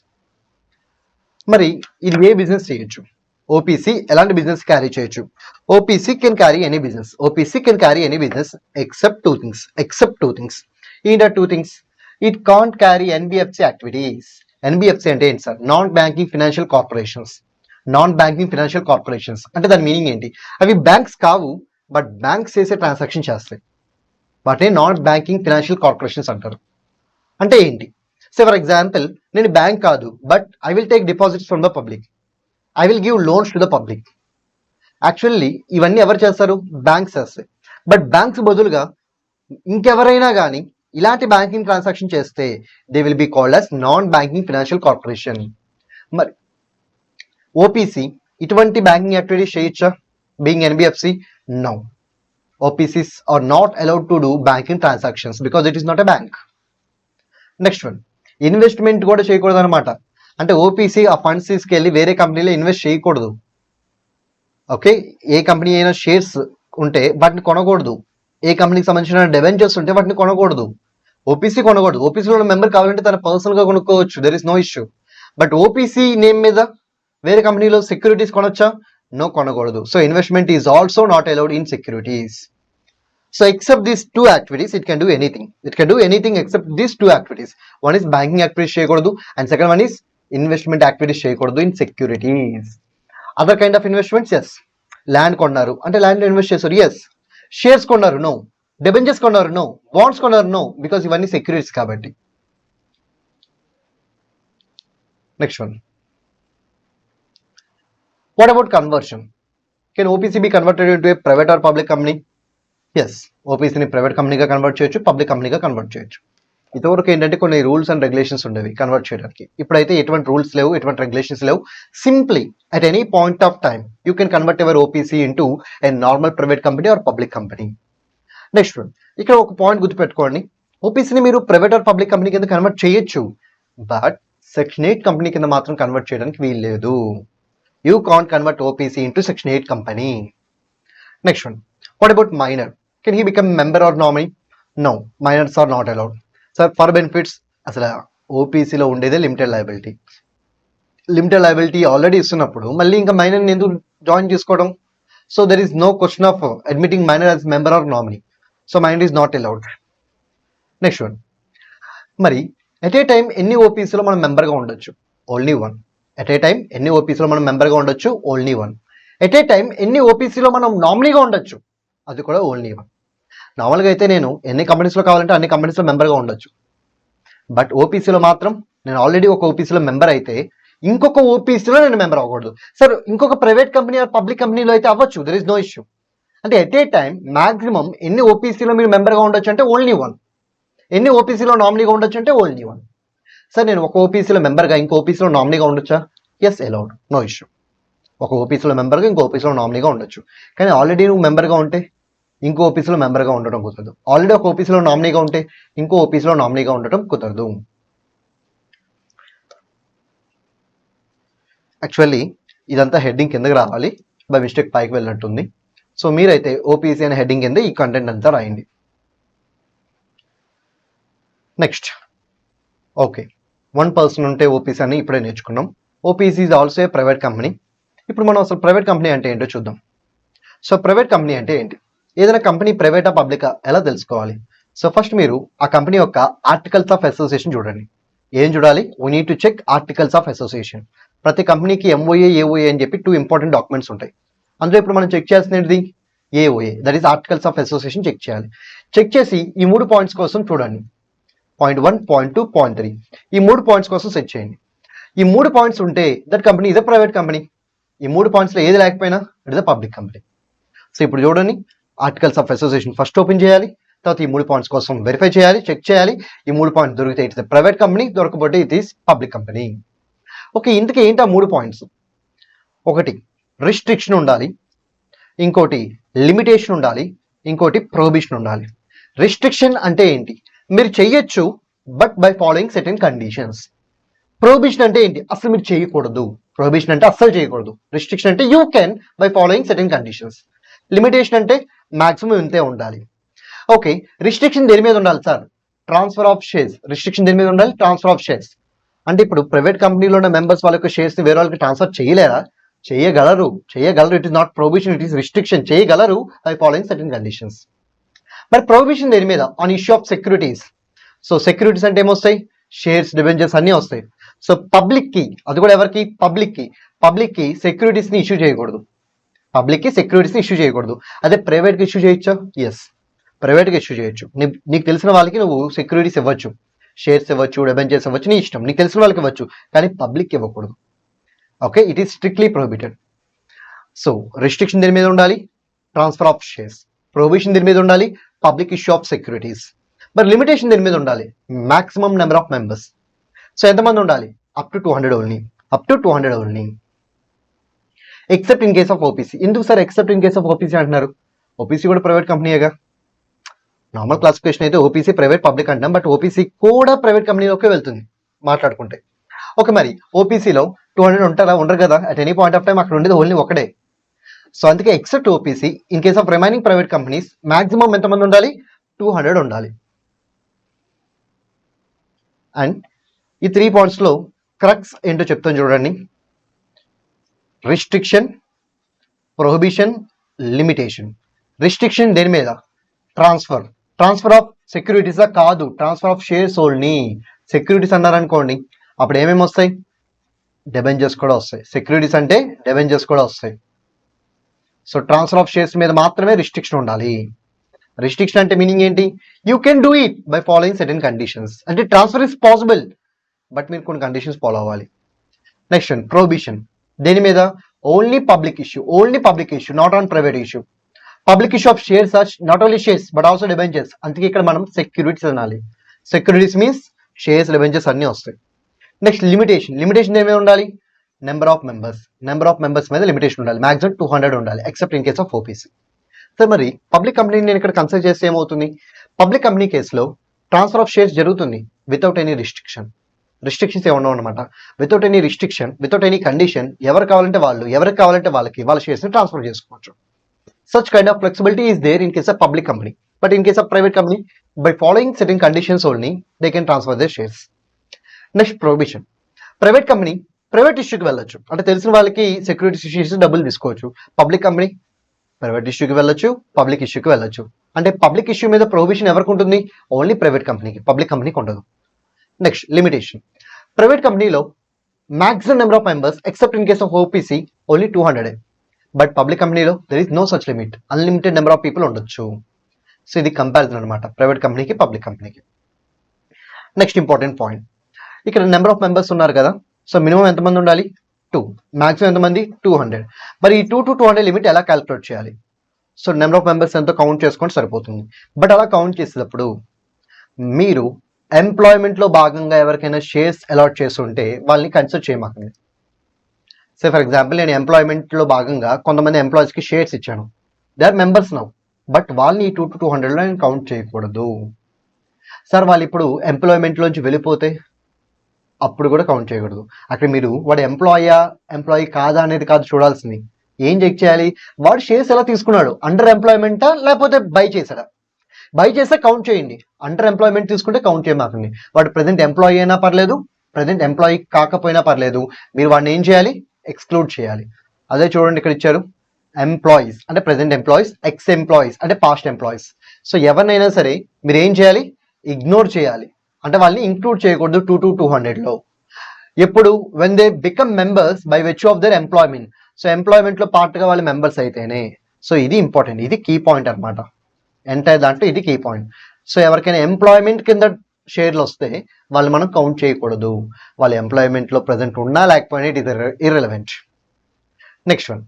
మరి ఇది ఏ బిజినెస్ చేయొచ్చు? ఓపీసీ ఎలాంటి బిజినెస్ క్యారీ చేయొచ్చు? OPC can carry any business. OPC can carry any business except two things. ఏంటా 2 things? It can't carry NBFC activities. NBFC అంటే ఏంటి sir? Non banking financial corporations. Non banking financial corporations. అంటే దాని meaning ఏంటి? అవి banks కావు, but banks చేసే transaction చేస్తాయి. వాటిని నాన్ బ్యాంకింగ్ ఫైనాన్షియల్ కార్పొరేషన్స్ అంటారు. అంటే ఏంటి? సే ఫర్ ఎగ్జాంపుల్, నేను బ్యాంక్ కాదు, but I will take deposits from the public, I will give loans to the public. Actually ఇవన్నీ ఎవరు చేస్తారు? బ్యాంక్స్ చేస్తాయి. బట్ బ్యాంక్స్ బదులుగా ఇంకెవరైనా కానీ ఇలాంటి బ్యాంకింగ్ ట్రాన్సాక్షన్ చేస్తే they will be called as non banking financial corporation. మరి ఓపీసీ ఇటువంటి బ్యాంకింగ్ యాక్టివిటీస్ చేయొచ్చా? Being NBFC, no. OPCs are not allowed to do banking transactions because it is not a bank. Next one, investment కూడా చేయకూడదు అనమాట. అంటే OPC ఆ funds తీసుకెళ్ళి వేరే కంపెనీలో ఇన్వెస్ట్ చేయకూడదు. ఓకే, ఏ కంపెనీ అయినా షేర్స్ ఉంటే వాటిని కొనకూడదు, ఏ కంపెనీకి సంబంధించిన డిబెంచర్స్ ఉంటే వాటిని కొనకూడదు. ఓపీసీ కొనకూడదు. ఓపీసీలో ఉన్న మెంబర్ కావాలంటే తన పర్సనల్గా కొనుక్కోవచ్చు, there is no issue. But OPC name మీద వేరే కంపెనీలో సెక్యూరిటీస్ కొనొచ్చా? నో, కొనకూడదు. So investment is also not allowed in securities. So except these two activities, it can do anything. It can do anything except these two activities. One is banking activities cheyakodu, and second one is investment activities cheyakodu in securities. Other kind of investments, yes. Land konnaru ante land lo invest chesaru, yes. Shares konnaru, no. Debentures konnaru, no. Bonds konnaru, no, because ivanni securities kabatti. Next one, what about conversion? Can OPC be converted into a private or public company? Yes, ఓపీసీని private కంపెనీగా convert చేయొచ్చు, public కంపెనీగా convert చేయొచ్చు. ఇంతవరకు ఏంటంటే కొన్ని rules and regulations ఉండేవి convert చేయడానికి. ఇప్పుడైతే ఎటువంటి రూల్స్ లేవు, ఎటువంటి రెగ్యులేషన్స్ లేవు. Simply at any point of time you can convert your OPC into a normal private company or public company. Next one, ఇక్కడ ఒక పాయింట్ గుర్తుపెట్టుకోండి. ఓపీసీని మీరు ప్రైవేట్ ఆర్ పబ్లిక్ కంపెనీ కింద కన్వర్ట్ చేయొచ్చు, బట్ సెక్షన్ 8 కంపెనీ కింద మాత్రం కన్వర్ట్ చేయడానికి వీలు లేదు. You can't convert OPC into section 8 company. Next one, what about minor? Can he become member or nominee? No, minors are not allowed. So for benefits, asala OPC లో ఉండేదే limited liability. Limited liability already ఇస్తున్నప్పుడు మళ్ళీ ఇంకా minor ని ఎందుకు join చేసుకోవడం? So there is no question of admitting minor as member or nominee. So minor is not allowed. Next one, మరి at a time ఎన్ని ఓపీసీలో మనం మెంబర్గా ఉండొచ్చు? Only one. At a time ఎన్ని ఓపీసీలో మనం మెంబర్గా ఉండొచ్చు? Only one. At a time ఎన్ని ఓపీసీలో మనం నామినీగా ఉండొచ్చు? అది కూడా ఓన్లీ వన్. నార్మల్గా అయితే నేను ఎన్ని కంపెనీస్లో కావాలంటే అన్ని కంపెనీస్లో మెంబర్గా ఉండొచ్చు, బట్ ఓపీసీలో మాత్రం నేను ఆల్రెడీ ఒక ఓపీసీలో మెంబర్ అయితే ఇంకొక ఓపీసీలో నేను మెంబర్ అవ్వకూడదు. సార్ ఇంకొక ప్రైవేట్ కంపెనీ ఆర్ పబ్లిక్ కంపెనీలో అయితే అవ్వచ్చు, దెర్ ఇస్ నో ఇష్యూ. అంటే ఎట్ ఏ టైం మాక్సిమం ఎన్ని ఓపీసీలో మీరు మెంబర్గా ఉండొచ్చు అంటే ఓన్లీ వన్. ఎన్ని ఓపీసీలో నామినీగా ఉండొచ్చు అంటే ఓన్లీ వన్. సార్ నేను ఒక ఓపీసీలో మెంబర్గా ఇంకో ఓపీసీలో నామినీగా ఉండొచ్చా? Yes, allowed, no issue. ఒక ఓపీసీలో మెంబర్గా ఇంకో ఓపీసీలో నామినీగా ఉండొచ్చు. కానీ ఆల్రెడీ నువ్వు మెంబర్గా ఉంటే ఇంకో ఓపీసీలో మెంబర్గా ఉండటం కుదరదు. ఆల్రెడీ ఒక ఓపీసీలో నామినీగా ఉంటే ఇంకో ఓపీసీలో నామినీగా ఉండటం కుదరదు. యాక్చువల్లీ ఇదంతా హెడ్డింగ్ కిందకి రావాలి, బై మిస్టేక్ పైకి వెళ్ళినట్టుంది. సో మీరైతే ఓపీసీ అనే హెడ్డింగ్ కింద ఈ కంటెంట్ అంతా రాయండి. నెక్స్ట్, ఓకే, 1 పర్సన్ ఉంటే ఓపీసీ అని ఇప్పుడే నేర్చుకున్నాం. OPC is also A private company. ఇప్పుడు మనం అసలు ప్రైవేట్ కంపెనీ అంటే ఏంటో చూద్దాం. సో ప్రైవేట్ కంపెనీ అంటే ఏంటి? ఏదైనా కంపెనీ ప్రైవేటా పబ్లికా ఎలా తెలుసుకోవాలి? సో ఫస్ట్ మీరు ఆ కంపెనీ యొక్క ఆర్టికల్స్ ఆఫ్ అసోసియేషన్ చూడండి. ఏం చూడాలి? We need to check articles of association. ప్రతి కంపెనీకి ఎంఓఏ, ఏఓఏ అని చెప్పి 2 ఇంపార్టెంట్ డాక్యుమెంట్స్ ఉంటాయి. అందులో ఇప్పుడు మనం చెక్ చేయాల్సినది AOA, that is articles of association check చేయాలి. చెక్ చేసి ఈ 3 పాయింట్స్ కోసం చూడండి. పాయింట్ 1, పాయింట్ 2, పాయింట్ 3, ఈ 3 పాయింట్స్ కోసం సెట్ చేయండి. ఈ 3 పాయింట్స్ ఉంటే that company is a private company. ఈ 3 పాయింట్స్లో ఏది లేకపోయినా it is a public company. So ఇప్పుడు చూడండి, articles of association first open చేయాలి, తర్వాత ఈ 3 పాయింట్స్ కోసం వెరిఫై చేయాలి, చెక్ చేయాలి. ఈ 3 పాయింట్స్ దొరికితే ఇట్ ఇస్ ప్రైవేట్ కంపెనీ, దొరకకపోతే it is public company. Okay, ఇంతకీ ఏంటి ఆ 3 పాయింట్స్? ఒకటి రిస్ట్రిక్షన్ ఉండాలి, ఇంకోటి లిమిటేషన్ ఉండాలి, ఇంకోటి ప్రొహిబిషన్ ఉండాలి. రిస్ట్రిక్షన్ అంటే ఏంటి? మీరు చెయ్యొచ్చు but by following certain conditions. Prohibition అంటే ఏంటి? అసలు మీరు చేయకూడదు. ప్రొహిబిషన్ అంటే అస్సలు చేయకూడదు. రిస్ట్రిక్షన్ అంటే you can buy following certain conditions. Limitation అంటే మాక్సిమం ఇంతే ఉండాలి. ఓకే, రిస్ట్రిక్షన్ దేని మీద ఉండాలి sir? Transfer of shares. Restriction దేని మీద ఉండాలి? Transfer of shares. అంటే ఇప్పుడు ప్రైవేట్ కంపెనీలో ఉన్న మెంబర్స్ వాళ్ళ యొక్క షేర్స్ ని వేరే వాళ్ళకి ట్రాన్స్ఫర్ చేయలేరా? చేయగలరు. It is not prohibition, it is restriction. చేయగలరు బై ఫాలోయింగ్ సర్టెన్ కండిషన్స్. మరి ప్రొహిబిషన్ దేని మీద? On issue of securities. So securities అంటే ఏమొస్తాయి? షేర్స్, డిబెంచర్స్ అన్నీ వస్తాయి. సో పబ్లిక్ కి, అది కూడా ఎవరికి? పబ్లిక్ కి పబ్లిక్కి సెక్యూరిటీస్ని ఇష్యూ చేయకూడదు, అదే ప్రైవేట్కి ఇష్యూ చేయొచ్చా? ఎస్, ప్రైవేట్గా ఇష్యూ చేయొచ్చు. నీకు తెలిసిన వాళ్ళకి నువ్వు సెక్యూరిటీస్ ఇవ్వచ్చు, షేర్స్ ఇవ్వచ్చు, డెబెంచర్స్ ఇవ్వచ్చు, నీ ఇష్టం, నీకు తెలిసిన వాళ్ళకి ఇవ్వచ్చు, కానీ పబ్లిక్ ఇవ్వకూడదు. Okay, it is strictly prohibited. So restriction దీని మీద ఉండాలి, ట్రాన్స్ఫర్ ఆఫ్ షేర్స్. ప్రొహిబిషన్ దీని మీద ఉండాలి, పబ్లిక్ ఇష్యూ ఆఫ్ సెక్యూరిటీస్. మరి లిమిటేషన్ దీని మీద ఉండాలి, maximum number of members. So ఎంతమంది ఉండాలి? Up to 200 only. Except in case of OPC. ఎందుకు sir except in case of OPC అంటున్నారు? ఓపీసీ కూడా ప్రైవేట్ కంపెనీయేగా. నార్మల్ క్లాసిఫికేషన్ అయితే ఓపీసీ ప్రైవేట్ పబ్లిక్ అంటాం, బట్ ఓపీసీ కూడా ప్రైవేట్ కంపెనీలోకే వెళ్తుంది మాట్లాడుకుంటే. ఓకే, మరి ఓపీసీలో 200 ఉంటారా? ఉండరు కదా. At any point of time అక్కడ ఉండేది ఓన్లీ ఒకటే. సో అందుకే except OPC, in case of remaining private companies maximum ఎంతమంది ఉండాలి? 200 ఉండాలి. అండ్ ఈ 3 పాయింట్స్లో క్రక్స్ ఏంటో చెప్తాను చూడండి. Restriction, prohibition, limitation. రిస్ట్రిక్షన్ దేని మీద? ట్రాన్స్ఫర్ ఆఫ్ సెక్యూరిటీసా? కాదు, transfer of shares only. Securities అన్నారనుకోండి, అప్పుడు ఏమేమి వస్తాయి? డెబెంచర్స్ కూడా వస్తాయి. సెక్యూరిటీస్ అంటే డెబెంచర్స్ కూడా వస్తాయి. సో ట్రాన్స్ఫర్ ఆఫ్ షేర్స్ మీద మాత్రమే రిస్ట్రిక్షన్ ఉండాలి. రిస్ట్రిక్షన్ అంటే మీనింగ్ ఏంటి? You can do it by following certain conditions. అంటే ట్రాన్స్ఫర్ ఇస్ పాసిబుల్, బట్ మీరు కొన్ని కండిషన్స్ ఫాలో అవ్వాలి. Next one, prohibition. దేని మీద? ఓన్లీ public issue, not on private issue. Public issue of shares are not only shares but also debentures. అందుకే ఇక్కడ మనం సెక్యూరిటీస్ అనాలి. సెక్యూరిటీస్ మీన్స్ షేర్స్, డెబెంచర్స్ అన్నీ వస్తాయి. Next limitation. దేని మీద ఉండాలి? నెంబర్ ఆఫ్ మెంబర్స్ మీద లిమిటేషన్ ఉండాలి. మాక్సిమం 200 ఉండాలి, except in case of OPC. Sir మరి పబ్లిక్ కంపెనీ నేను ఇక్కడ కన్సిడర్ చేస్తే ఏమవుతుంది? పబ్లిక్ కంపెనీ కేసులో ట్రాన్స్ఫర్ ఆఫ్ షేర్స్ జరుగుతుంది వితౌట్ ఎనీ రిస్ట్రిక్షన్స్ ఏమన్నా అనమాట. Without any restriction, without any condition, ఎవరికి కావాలంటే వాళ్ళకి వాళ్ళ షేర్స్ని ట్రాన్స్ఫర్ చేసుకోవచ్చు. Such kind of flexibility is there in case of public company. But in case of private company, by following certain conditions only they can transfer their shares. Next prohibition. Private company private ఇష్యూకి వెళ్ళొచ్చు, అంటే తెలిసిన వాళ్ళకి securities issues డబ్బులు తీసుకోవచ్చు. Public company private ఇష్యూకి వెళ్ళొచ్చు, public ఇష్యూకి వెళ్ళొచ్చు. అంటే పబ్లిక్ ఇష్యూ మీద ప్రొహిబిషన్ ఎవరికి ఉంటుంది? ఓన్లీ ప్రైవేట్ కంపెనీకి, పబ్లిక్ కంపెనీకి ఉండదు. Next limitation. ప్రైవేట్ కంపెనీలో maximum number of members except in case of OPC only 200. But public కంపెనీలో there is no such limit, unlimited number of people ఉండొచ్చు. సో ఇది కంపారిజన్ అనమాట ప్రైవేట్ కంపెనీకి, పబ్లిక్ కంపెనీకి. నెక్స్ట్ ఇంపార్టెంట్ పాయింట్, ఇక్కడ number of members ఉన్నారు కదా. So minimum ఎంతమంది ఉండాలి? 2. మాక్సిమం ఎంతమంది? 200. మరి ఈ 2 to 200 లిమిట్ ఎలా క్యాలిక్యులేట్ చేయాలి? సో నెంబర్ ఆఫ్ మెంబర్స్ ఎంతో కౌంట్ చేసుకొని సరిపోతుంది. బట్ అలా కౌంట్ చేసేటప్పుడు మీరు ఎంప్లాయ్మెంట్లో భాగంగా ఎవరికైనా షేర్స్ అలాట్ చేస్తుంటే వాళ్ళని కన్సిడర్ చేయమాకండి. సో ఫర్ ఎగ్జాంపుల్, నేను ఎంప్లాయ్మెంట్లో భాగంగా కొంతమంది ఎంప్లాయీస్కి షేర్స్ ఇచ్చాను, they are members now, but వాళ్ళని ఈ 2 to 200లో నేను కౌంట్ చేయకూడదు. సార్ వాళ్ళు ఇప్పుడు ఎంప్లాయ్మెంట్లోంచి వెళ్ళిపోతే అప్పుడు కూడా కౌంట్ చేయకూడదు. అక్కడ మీరు వాడు ఎంప్లాయీ కాదా అనేది కాదు చూడాల్సింది. ఏం చెక్ చేయాలి? వాడు షేర్స్ ఎలా తీసుకున్నాడు? అండర్ ఎంప్లాయ్మెంటా లేకపోతే బై చేశాడా? బై చేస్తే కౌంట్ చేయండి, అండర్ ఎంప్లాయ్మెంట్ తీసుకుంటే కౌంట్ చేయమాకండి. వాడు ప్రెసెంట్ ఎంప్లాయీ అయినా పర్లేదు, ప్రెసెంట్ ఎంప్లాయీ కాకపోయినా పర్లేదు, మీరు వాడిని ఏం చేయాలి? ఎక్స్క్లూడ్ చేయాలి. అదే చూడండి ఇక్కడ ఇచ్చారు, ఎంప్లాయీస్ అంటే ప్రెసెంట్ ఎంప్లాయీస్, ఎక్స్ ఎంప్లాయీస్ అంటే పాస్ట్ ఎంప్లాయీస్. సో ఎవరినైనా సరే మీరు ఏం చేయాలి? ఇగ్నోర్ చేయాలి, అంటే వాళ్ళని ఇంక్లూడ్ చేయకూడదు 2 to 200లో. ఎప్పుడు? When they become members by virtue of their employment. So ఎంప్లాయ్మెంట్లో పార్ట్గా వాళ్ళు మెంబర్స్ అయితేనే. సో ఇది ఇంపార్టెంట్, ఇది కీ పాయింట్ అనమాట. ఎంటైర్ దాంట్లో ఇది కీ పాయింట్. సో ఎవరికైనా ఎంప్లాయ్మెంట్ కింద షేర్లు వస్తే వాళ్ళు మనం కౌంట్ చేయకూడదు. వాళ్ళ ఎంప్లాయ్మెంట్లో ప్రజెంట్ ఉన్నా లేకపోయినా it is irrelevant. Next one,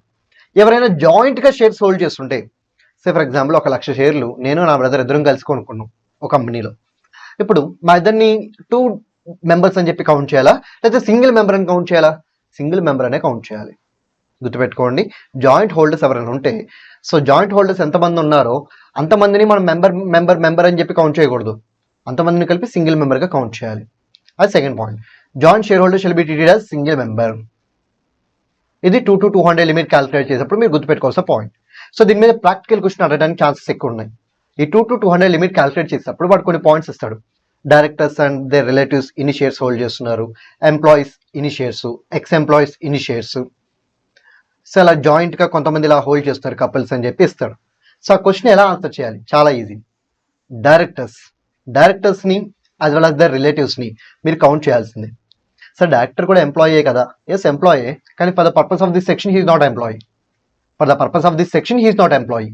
ఎవరైనా జాయింట్గా షేర్స్ హోల్డ్ చేస్తుంటే, సో ఫర్ ఎగ్జాంపుల్ 1,00,000 షేర్లు నేను నా బ్రదర్ ఇద్దరం కలిసి కొనుక్కున్నాం ఒక కంపెనీలో. ఇప్పుడు మా ఇద్దరిని 2 మెంబర్స్ అని చెప్పి కౌంట్ చేయాలా, లేకపోతే సింగిల్ మెంబర్ అని కౌంట్ చేయాలా? సింగిల్ మెంబర్ అనే కౌంట్ చేయాలి. గుర్తుపెట్టుకోండి, జాయింట్ హోల్డర్స్ ఎవరైనా ఉంటే, సో జాయింట్ హోల్డర్స్ ఎంతమంది ఉన్నారో అంతమందిని మనం మెంబర్ అని చెప్పి కౌంట్ చేయకూడదు. అంతమందిని కలిపి సింగిల్ మెంబర్గా కౌంట్ చేయాలి. అది second point. Joint share holder shall be treated as single member. ఇది 2 to 200 లిమిట్ క్యాలిక్యులేట్ చేసేటప్పుడు మీరు గుర్తుపెట్టుకోవాల్సిన పాయింట్. సో దీని మీద ప్రాక్టికల్ క్వశ్చన్ అడగడానికి ఛాన్సెస్ ఎక్కువ ఉన్నాయి. ఈ 2 to 200 లిమిట్ క్యాలిక్యులేట్ చేసేటప్పుడు వాడు కొన్ని పాయింట్స్ ఇస్తాడు. డైరెక్టర్స్ అండ్ దేర్ రిలేటివ్స్ ఇన్ని షేర్స్ హోల్డ్ చేస్తున్నారు, ఎంప్లాయీస్ ఇన్ని షేర్స్, ఎక్స్ ఎంప్లాయీస్ ఇన్ని షేర్స్. సో అలా జాయింట్గా కొంతమంది ఇలా హోల్డ్ చేస్తారు కపుల్స్ అని చెప్పి ఇస్తాడు. సో ఆ క్వశ్చన్ ఎలా ఆన్సర్ చేయాలి? చాలా ఈజీ. డైరెక్టర్స్ని యాజ్ వెల్ యాజ్ దర్ రిలేటివ్స్ని మీరు కౌంట్ చేయాల్సిందే. సార్ డైరెక్టర్ కూడా ఎంప్లాయే కదా, ఎస్ ఎంప్లాయే, కానీ for the purpose of this section he is not employee. For the purpose of this section he is not employee.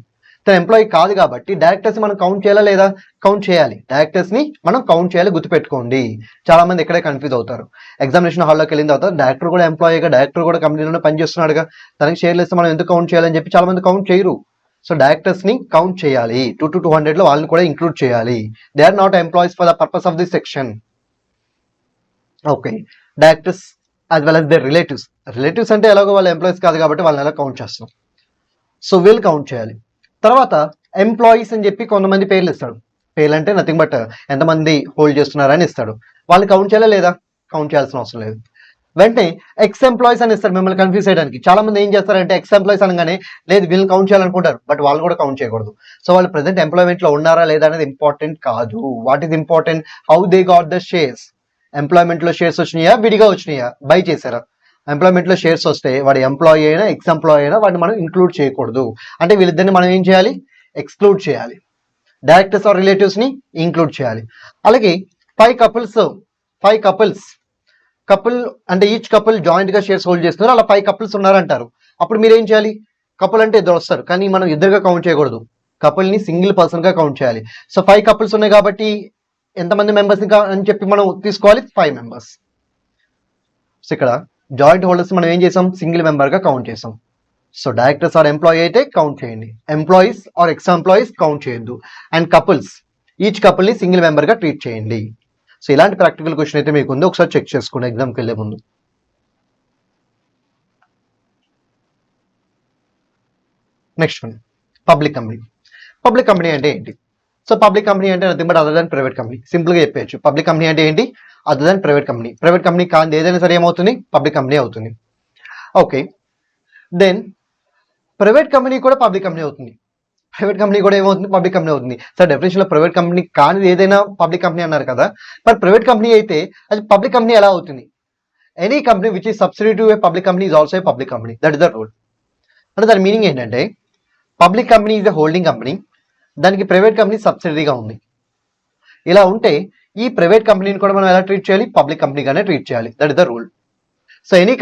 తన employee కాదు కాబట్టి directors మనం కౌంట్ చేయాలా లేదా? కౌంట్ చేయాలి. డైరెక్టర్స్ ని మనం కౌంట్ చేయాలి, గుర్తుపెట్టుకోండి. చాలా మంది ఇక్కడే కన్ఫ్యూజ్ అవుతారు. ఎగ్జామినేషన్ హాల్లోకి వెళ్ళిన తర్వాత డైరెక్టర్ కూడా ఎంప్లాయీగా, డైరెక్టర్ కూడా కంపెనీలోనే పనిచేస్తున్నాడుగా, తనకి షేర్లు ఇస్తే మనం ఎందుకు కౌంట్ చేయాలని చెప్పి చాలా మంది కౌంట్ చేయరు. సో డైరెక్టర్స్ ని కౌంట్ చేయాలి. 2 to 200 లో వాళ్ళని కూడా ఇంక్లూడ్ చేయాలి. They are not employees for the purpose of this section. Okay, directors as well as their relatives. Relatives అంటే ఎలాగో వాళ్ళ ఎంప్లాయీస్ కాదు కాబట్టి వాళ్ళని ఎలా కౌంట్ చేస్తాం. సో వీళ్ళు కౌంట్ చేయాలి. తర్వాత ఎంప్లాయీస్ అని చెప్పి కొంతమంది పేర్లు ఇస్తాడు. పేర్లు అంటే నథింగ్ బట్ ఎంతమంది హోల్డ్ చేస్తున్నారని ఇస్తాడు. వాళ్ళని కౌంట్ చేయాలా లేదా? కౌంట్ చేయాల్సిన అవసరం లేదు. వెంటనే ఎక్స్ ఎంప్లాయీస్ అని ఇస్తారు మిమ్మల్ని కన్ఫ్యూజ్ చేయడానికి. చాలా మంది ఏం చేస్తారంటే ఎక్స్ ఎంప్లాయీస్ అనగానే లేదు వీళ్ళని కౌంట్ చేయాలనుకుంటారు, బట్ వాళ్ళు కూడా కౌంట్ చేయకూడదు. సో వాళ్ళు ప్రెసెంట్ ఎంప్లాయ్మెంట్ లో ఉన్నారా లేదా అనేది ఇంపార్టెంట్ కాదు. What is important? How they got the shares. Employment లో షేర్స్ వచ్చినాయా, విడిగా వచ్చినాయా, బై చేశారా? ఎంప్లాయ్మెంట్ లో షేర్స్ వస్తే వాడి ఎంప్లాయీ అయినా ఎక్స్ ఎంప్లాయీ అయినా వాడిని మనం ఇంక్లూడ్ చేయకూడదు. అంటే వీళ్ళిద్దరిని మనం ఏం చేయాలి? ఎక్స్క్లూడ్ చేయాలి. డైరెక్టర్స్ ఆర్ రిలేటివ్స్ ని ఇంక్లూడ్ చేయాలి. అలాగే 5 కపుల్స్ కపుల్ అంటే ఈచ్ కపుల్ జాయింట్ గా షేర్స్ హోల్డ్ చేస్తున్నారు, అలా 5 కపుల్స్ ఉన్నారంటారు. అప్పుడు మీరు ఏం చేయాలి? కపుల్ అంటే ఇద్దరు వస్తారు, కానీ మనం ఇద్దరుగా కౌంట్ చేయకూడదు. కపుల్ ని సింగిల్ పర్సన్ గా కౌంట్ చేయాలి. సో 5 కపుల్స్ ఉన్నాయి కాబట్టి ఎంతమంది మెంబర్స్ ఇంకా అని చెప్పి మనం తీసుకోవాలి? 5 మెంబర్స్. సో ఇక్కడ జాయింట్ హోల్డర్స్ మనం ఏం చేసాం? సింగిల్ మెంబర్ గా కౌంట్ చేసాం. సో డైరెక్టర్స్ ఆర్ ఎంప్లాయీ అయితే కౌంట్ చేయండి, employees or ex employees count చేయొద్దు. అండ్ కపుల్స్, ఈచ్ కపుల్ ని సింగిల్ మెంబర్ గా ట్రీట్ చేయండి. సో ఇలాంటి ప్రాక్టికల్ క్వశ్చన్ అయితే మీకు ఉంది, ఒకసారి చెక్ చేసుకోండి ఎగ్జామ్కి వెళ్ళే ముందు. Next one, public company. Public company అంటే ఏంటి? సో పబ్లిక్ కంపెనీ అంటే nothing but other than private company. Simple గా చెప్పేయచ్చు, పబ్లిక్ కంపెనీ అంటే ఏంటి? Other than private company. Private company కాదు ఏదైనా సరే ఏమవుతుంది? పబ్లిక్ కంపెనీ అవుతుంది. ఓకే, దెన్ ప్రైవేట్ కంపెనీ కూడా పబ్లిక్ కంపెనీ అవుతుంది. ప్రైవేట్ కంపెనీ కూడా ఏమవుతుంది? పబ్లిక్ కంపెనీ అవుతుంది. సార్ డెఫినేషన్ లో ప్రైవేట్ కంపెనీ కానీ ఏదైనా పబ్లిక్ కంపెనీ అన్నారు కదా, మరి ప్రైవేట్ కంపెనీ అయితే అది పబ్లిక్ కంపెనీ ఎలా అవుతుంది? Any company which is subsidy to A public company is also a public company. That is the rule. అంటే దాని మీనింగ్ ఏంటంటే public company is a holding company, దానికి ప్రైవేట్ కంపెనీ సబ్సిడీగా ఉంది. ఇలా ఉంటే ఈ ప్రైవేట్ కంపెనీని కూడా మనం ఎలా ట్రీట్ చేయాలి? పబ్లిక్ కంపెనీగానే ట్రీట్ చేయాలి. That is the rule. So any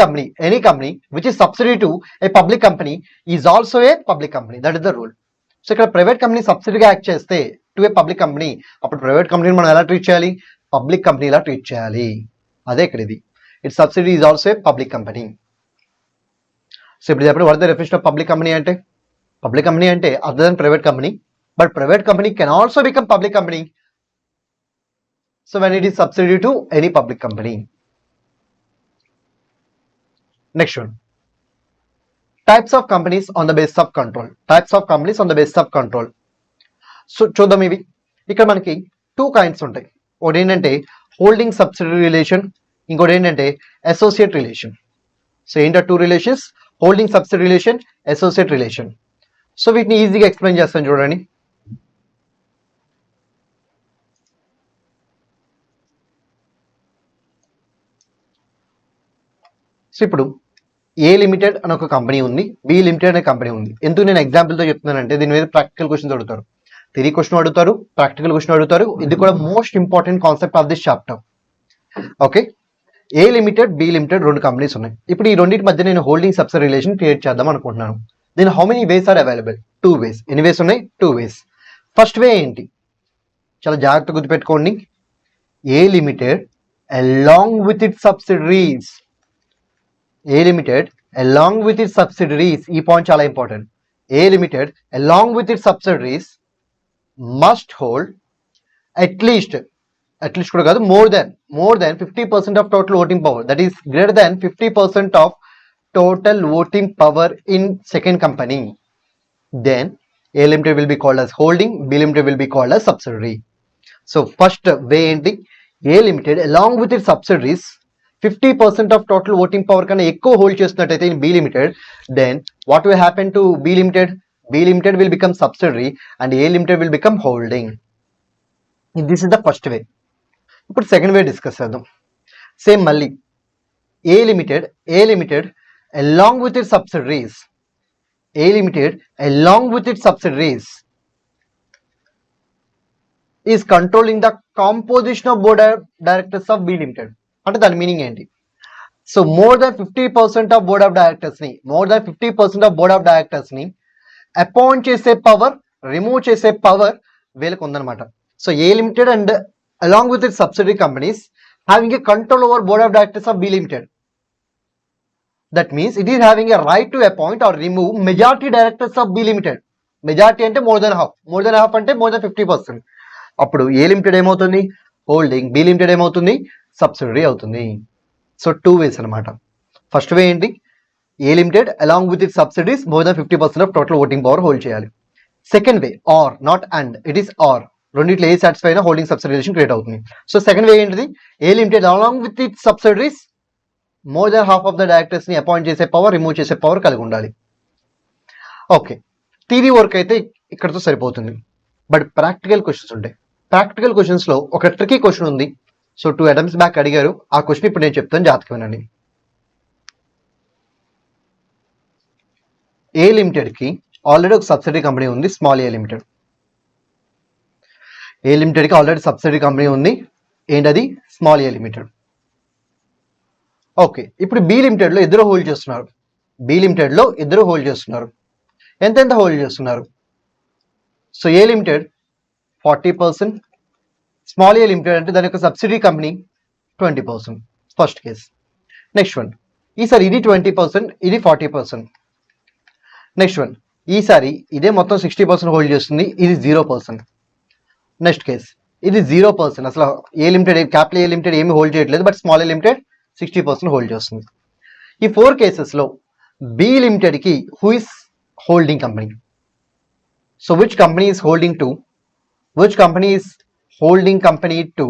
company which is subsidy to A public company is also a public company. That is the rule. So ఇక్కడ ప్రైవేట్ కంపెనీ సబ్సిడీగా యాక్ట్ చేస్తే to A public company, అప్పుడు private కంపెనీని మనం ఎలా treat చేయాలి? Public కంపెనీలా treat చేయాలి. అదే ఇక్కడ ఇది. It's subsidy is also a public company. So ఇప్పుడు చెప్పండి, what the definition of public company అంటే? పబ్లిక్ కంపెనీ అంటే other than private company, but private company can also become public company. So when it is subsidy to any public company. Next one, types of companies on the base of control. Types of companies on the base of control. So చూద్దాం ఇవి. ఇక్కడ మనకి 2 kinds ఉంటాయి. ఒకటి ఏంటంటే holding subsidiary relation, ఇంకోటి ఏంటంటే associate relation. So ఏంటో 2 relations? Holding subsidiary relation, associate relation. So వీటిని ఈజీగా ఎక్స్ప్లెయిన్ చేస్తాను చూడండి. సో ఇప్పుడు ఏ లిమిటెడ్ అని ఒక కంపెనీ ఉంది, బి లిమిటెడ్ అనే కంపెనీ ఉంది. ఎందుకు నేను ఎగ్జాంపుల్తో చెప్తున్నానంటే దీని మీద ప్రాక్టికల్ క్వశ్చన్స్ అడుగుతారు, థియరీ క్వశ్చన్ అడుగుతారు, ప్రాక్టికల్ క్వశ్చన్ అడుగుతారు. ఇది కూడా most important concept of this chapter. Okay, a limited, be limited 2 companies ఉన్నాయి. ఇప్పుడు ఈ రెండింటి మధ్య నేను హోల్డింగ్ సబ్సిడరీ రిలేషన్ క్రియేట్ చేద్దాం అనుకుంటున్నాను. దీని how many ways are available? 2 ways. ఎన్ని వేస్ ఉన్నాయి? 2 ways. ఫస్ట్ వే ఏంటి? చాలా జాగ్రత్తగా గుర్తుపెట్టుకోండి. ఏ limited along with it subsidiaries. A limited along with it subsidiaries, ఈ పాయింట్ చాలా important. A limited along with it subsidiaries must hold at least కూడా కాదు, more than 50% of total voting power. That is greater than 50% of total voting power in second company. Then A limited will be called as holding, B limited will be called as subsidiary. So first way ఏంటి? A limited along with its subsidiaries 50% of total voting power కన్నా ఎక్కువ hold చేస్తున్నట్టయితే in B limited, then what will happen to B limited? B limited will become subsidiary and A limited will become holding. This is the first way. ఇప్పుడు second way discuss చేద్దాం. Same మళ్ళీ a limited along with its subsidiaries, A limited along with its subsidiaries is controlling the composition of board of directors of B limited. అంటే దాని meaning ఏంటి? So more than 50% of board of directors ని appoint చేసే power, remove చేసే power వీళ్ళకి ఉందన్నమాట. So a limited and along with it subsidiary companies having a control over board of directors of be limited. That means it is having a right to appoint or remove majority directors of B Limited. Majority అంటే more than half అంటే more than 50%. అప్పుడు A limited ఏమవుతుంది, holding, B limited ఏమవుతుంది, subsidiary అవుతుంది. So 2 ways అనమాట. First way ఏంటి, A limited along with it subsidiaries more than 50% of total voting power hold చేయాలి. Second way or, not and, it is or, రెండిట్లో ఏ satisfy అయినా holding subsidiary relation create అవుతుంది. So second way ఏంటిది, A limited along with it subsidiaries more than half of the directors ని appoint చేసే power, remove చేసే power కలిగి ఉండాలి. ఓకే, థియరీ వర్క్ అయితే ఇక్కడతో సరిపోతుంది. బట్ ప్రాక్టికల్ క్వశ్చన్స్ ఉంటాయి. ప్రాక్టికల్ క్వశ్చన్స్ లో ఒక ట్రికీ క్వశ్చన్ ఉంది. సో 2 attempts బ్యాక్ అడిగారు. ఆ క్వశ్చన్ ఇప్పుడు నేను చెప్తాను, జాగ్రత్తగా వినండి. ఏ లిమిటెడ్ కి ఆల్రెడీ ఒక సబ్సిడరీ కంపెనీ ఉంది, small A limited. A limited కి ఆల్రెడీ సబ్సిడరీ కంపెనీ ఉంది, ఏంటది, స్మాల్ ఏ లిమిటెడ్. ఓకే, ఇప్పుడు బి లిమిటెడ్ లో ఇద్దరు హోల్డ్ చేస్తున్నారు. ఎంత హోల్డ్ చేస్తున్నారు? So a limited 40%, small A limited అంటే దాని యొక్క subsidiary company 20%. First case. Next one, ఈసారి ఇది 20%, ఇది 40%. నెక్స్ట్ వన్, ఈసారి ఇదే మొత్తం 60% హోల్డ్ చేస్తుంది, ఇది 0%. నెక్స్ట్ కేస్, ఇది 0%, అసలు a limited, capital a limited ఏమి హోల్డ్ చేయట్లేదు, but small A limited 60% hold చేస్తుంది. ఈ 4 కేసెస్లో బి లిమిటెడ్ కి who is holding company? So which company is holding company to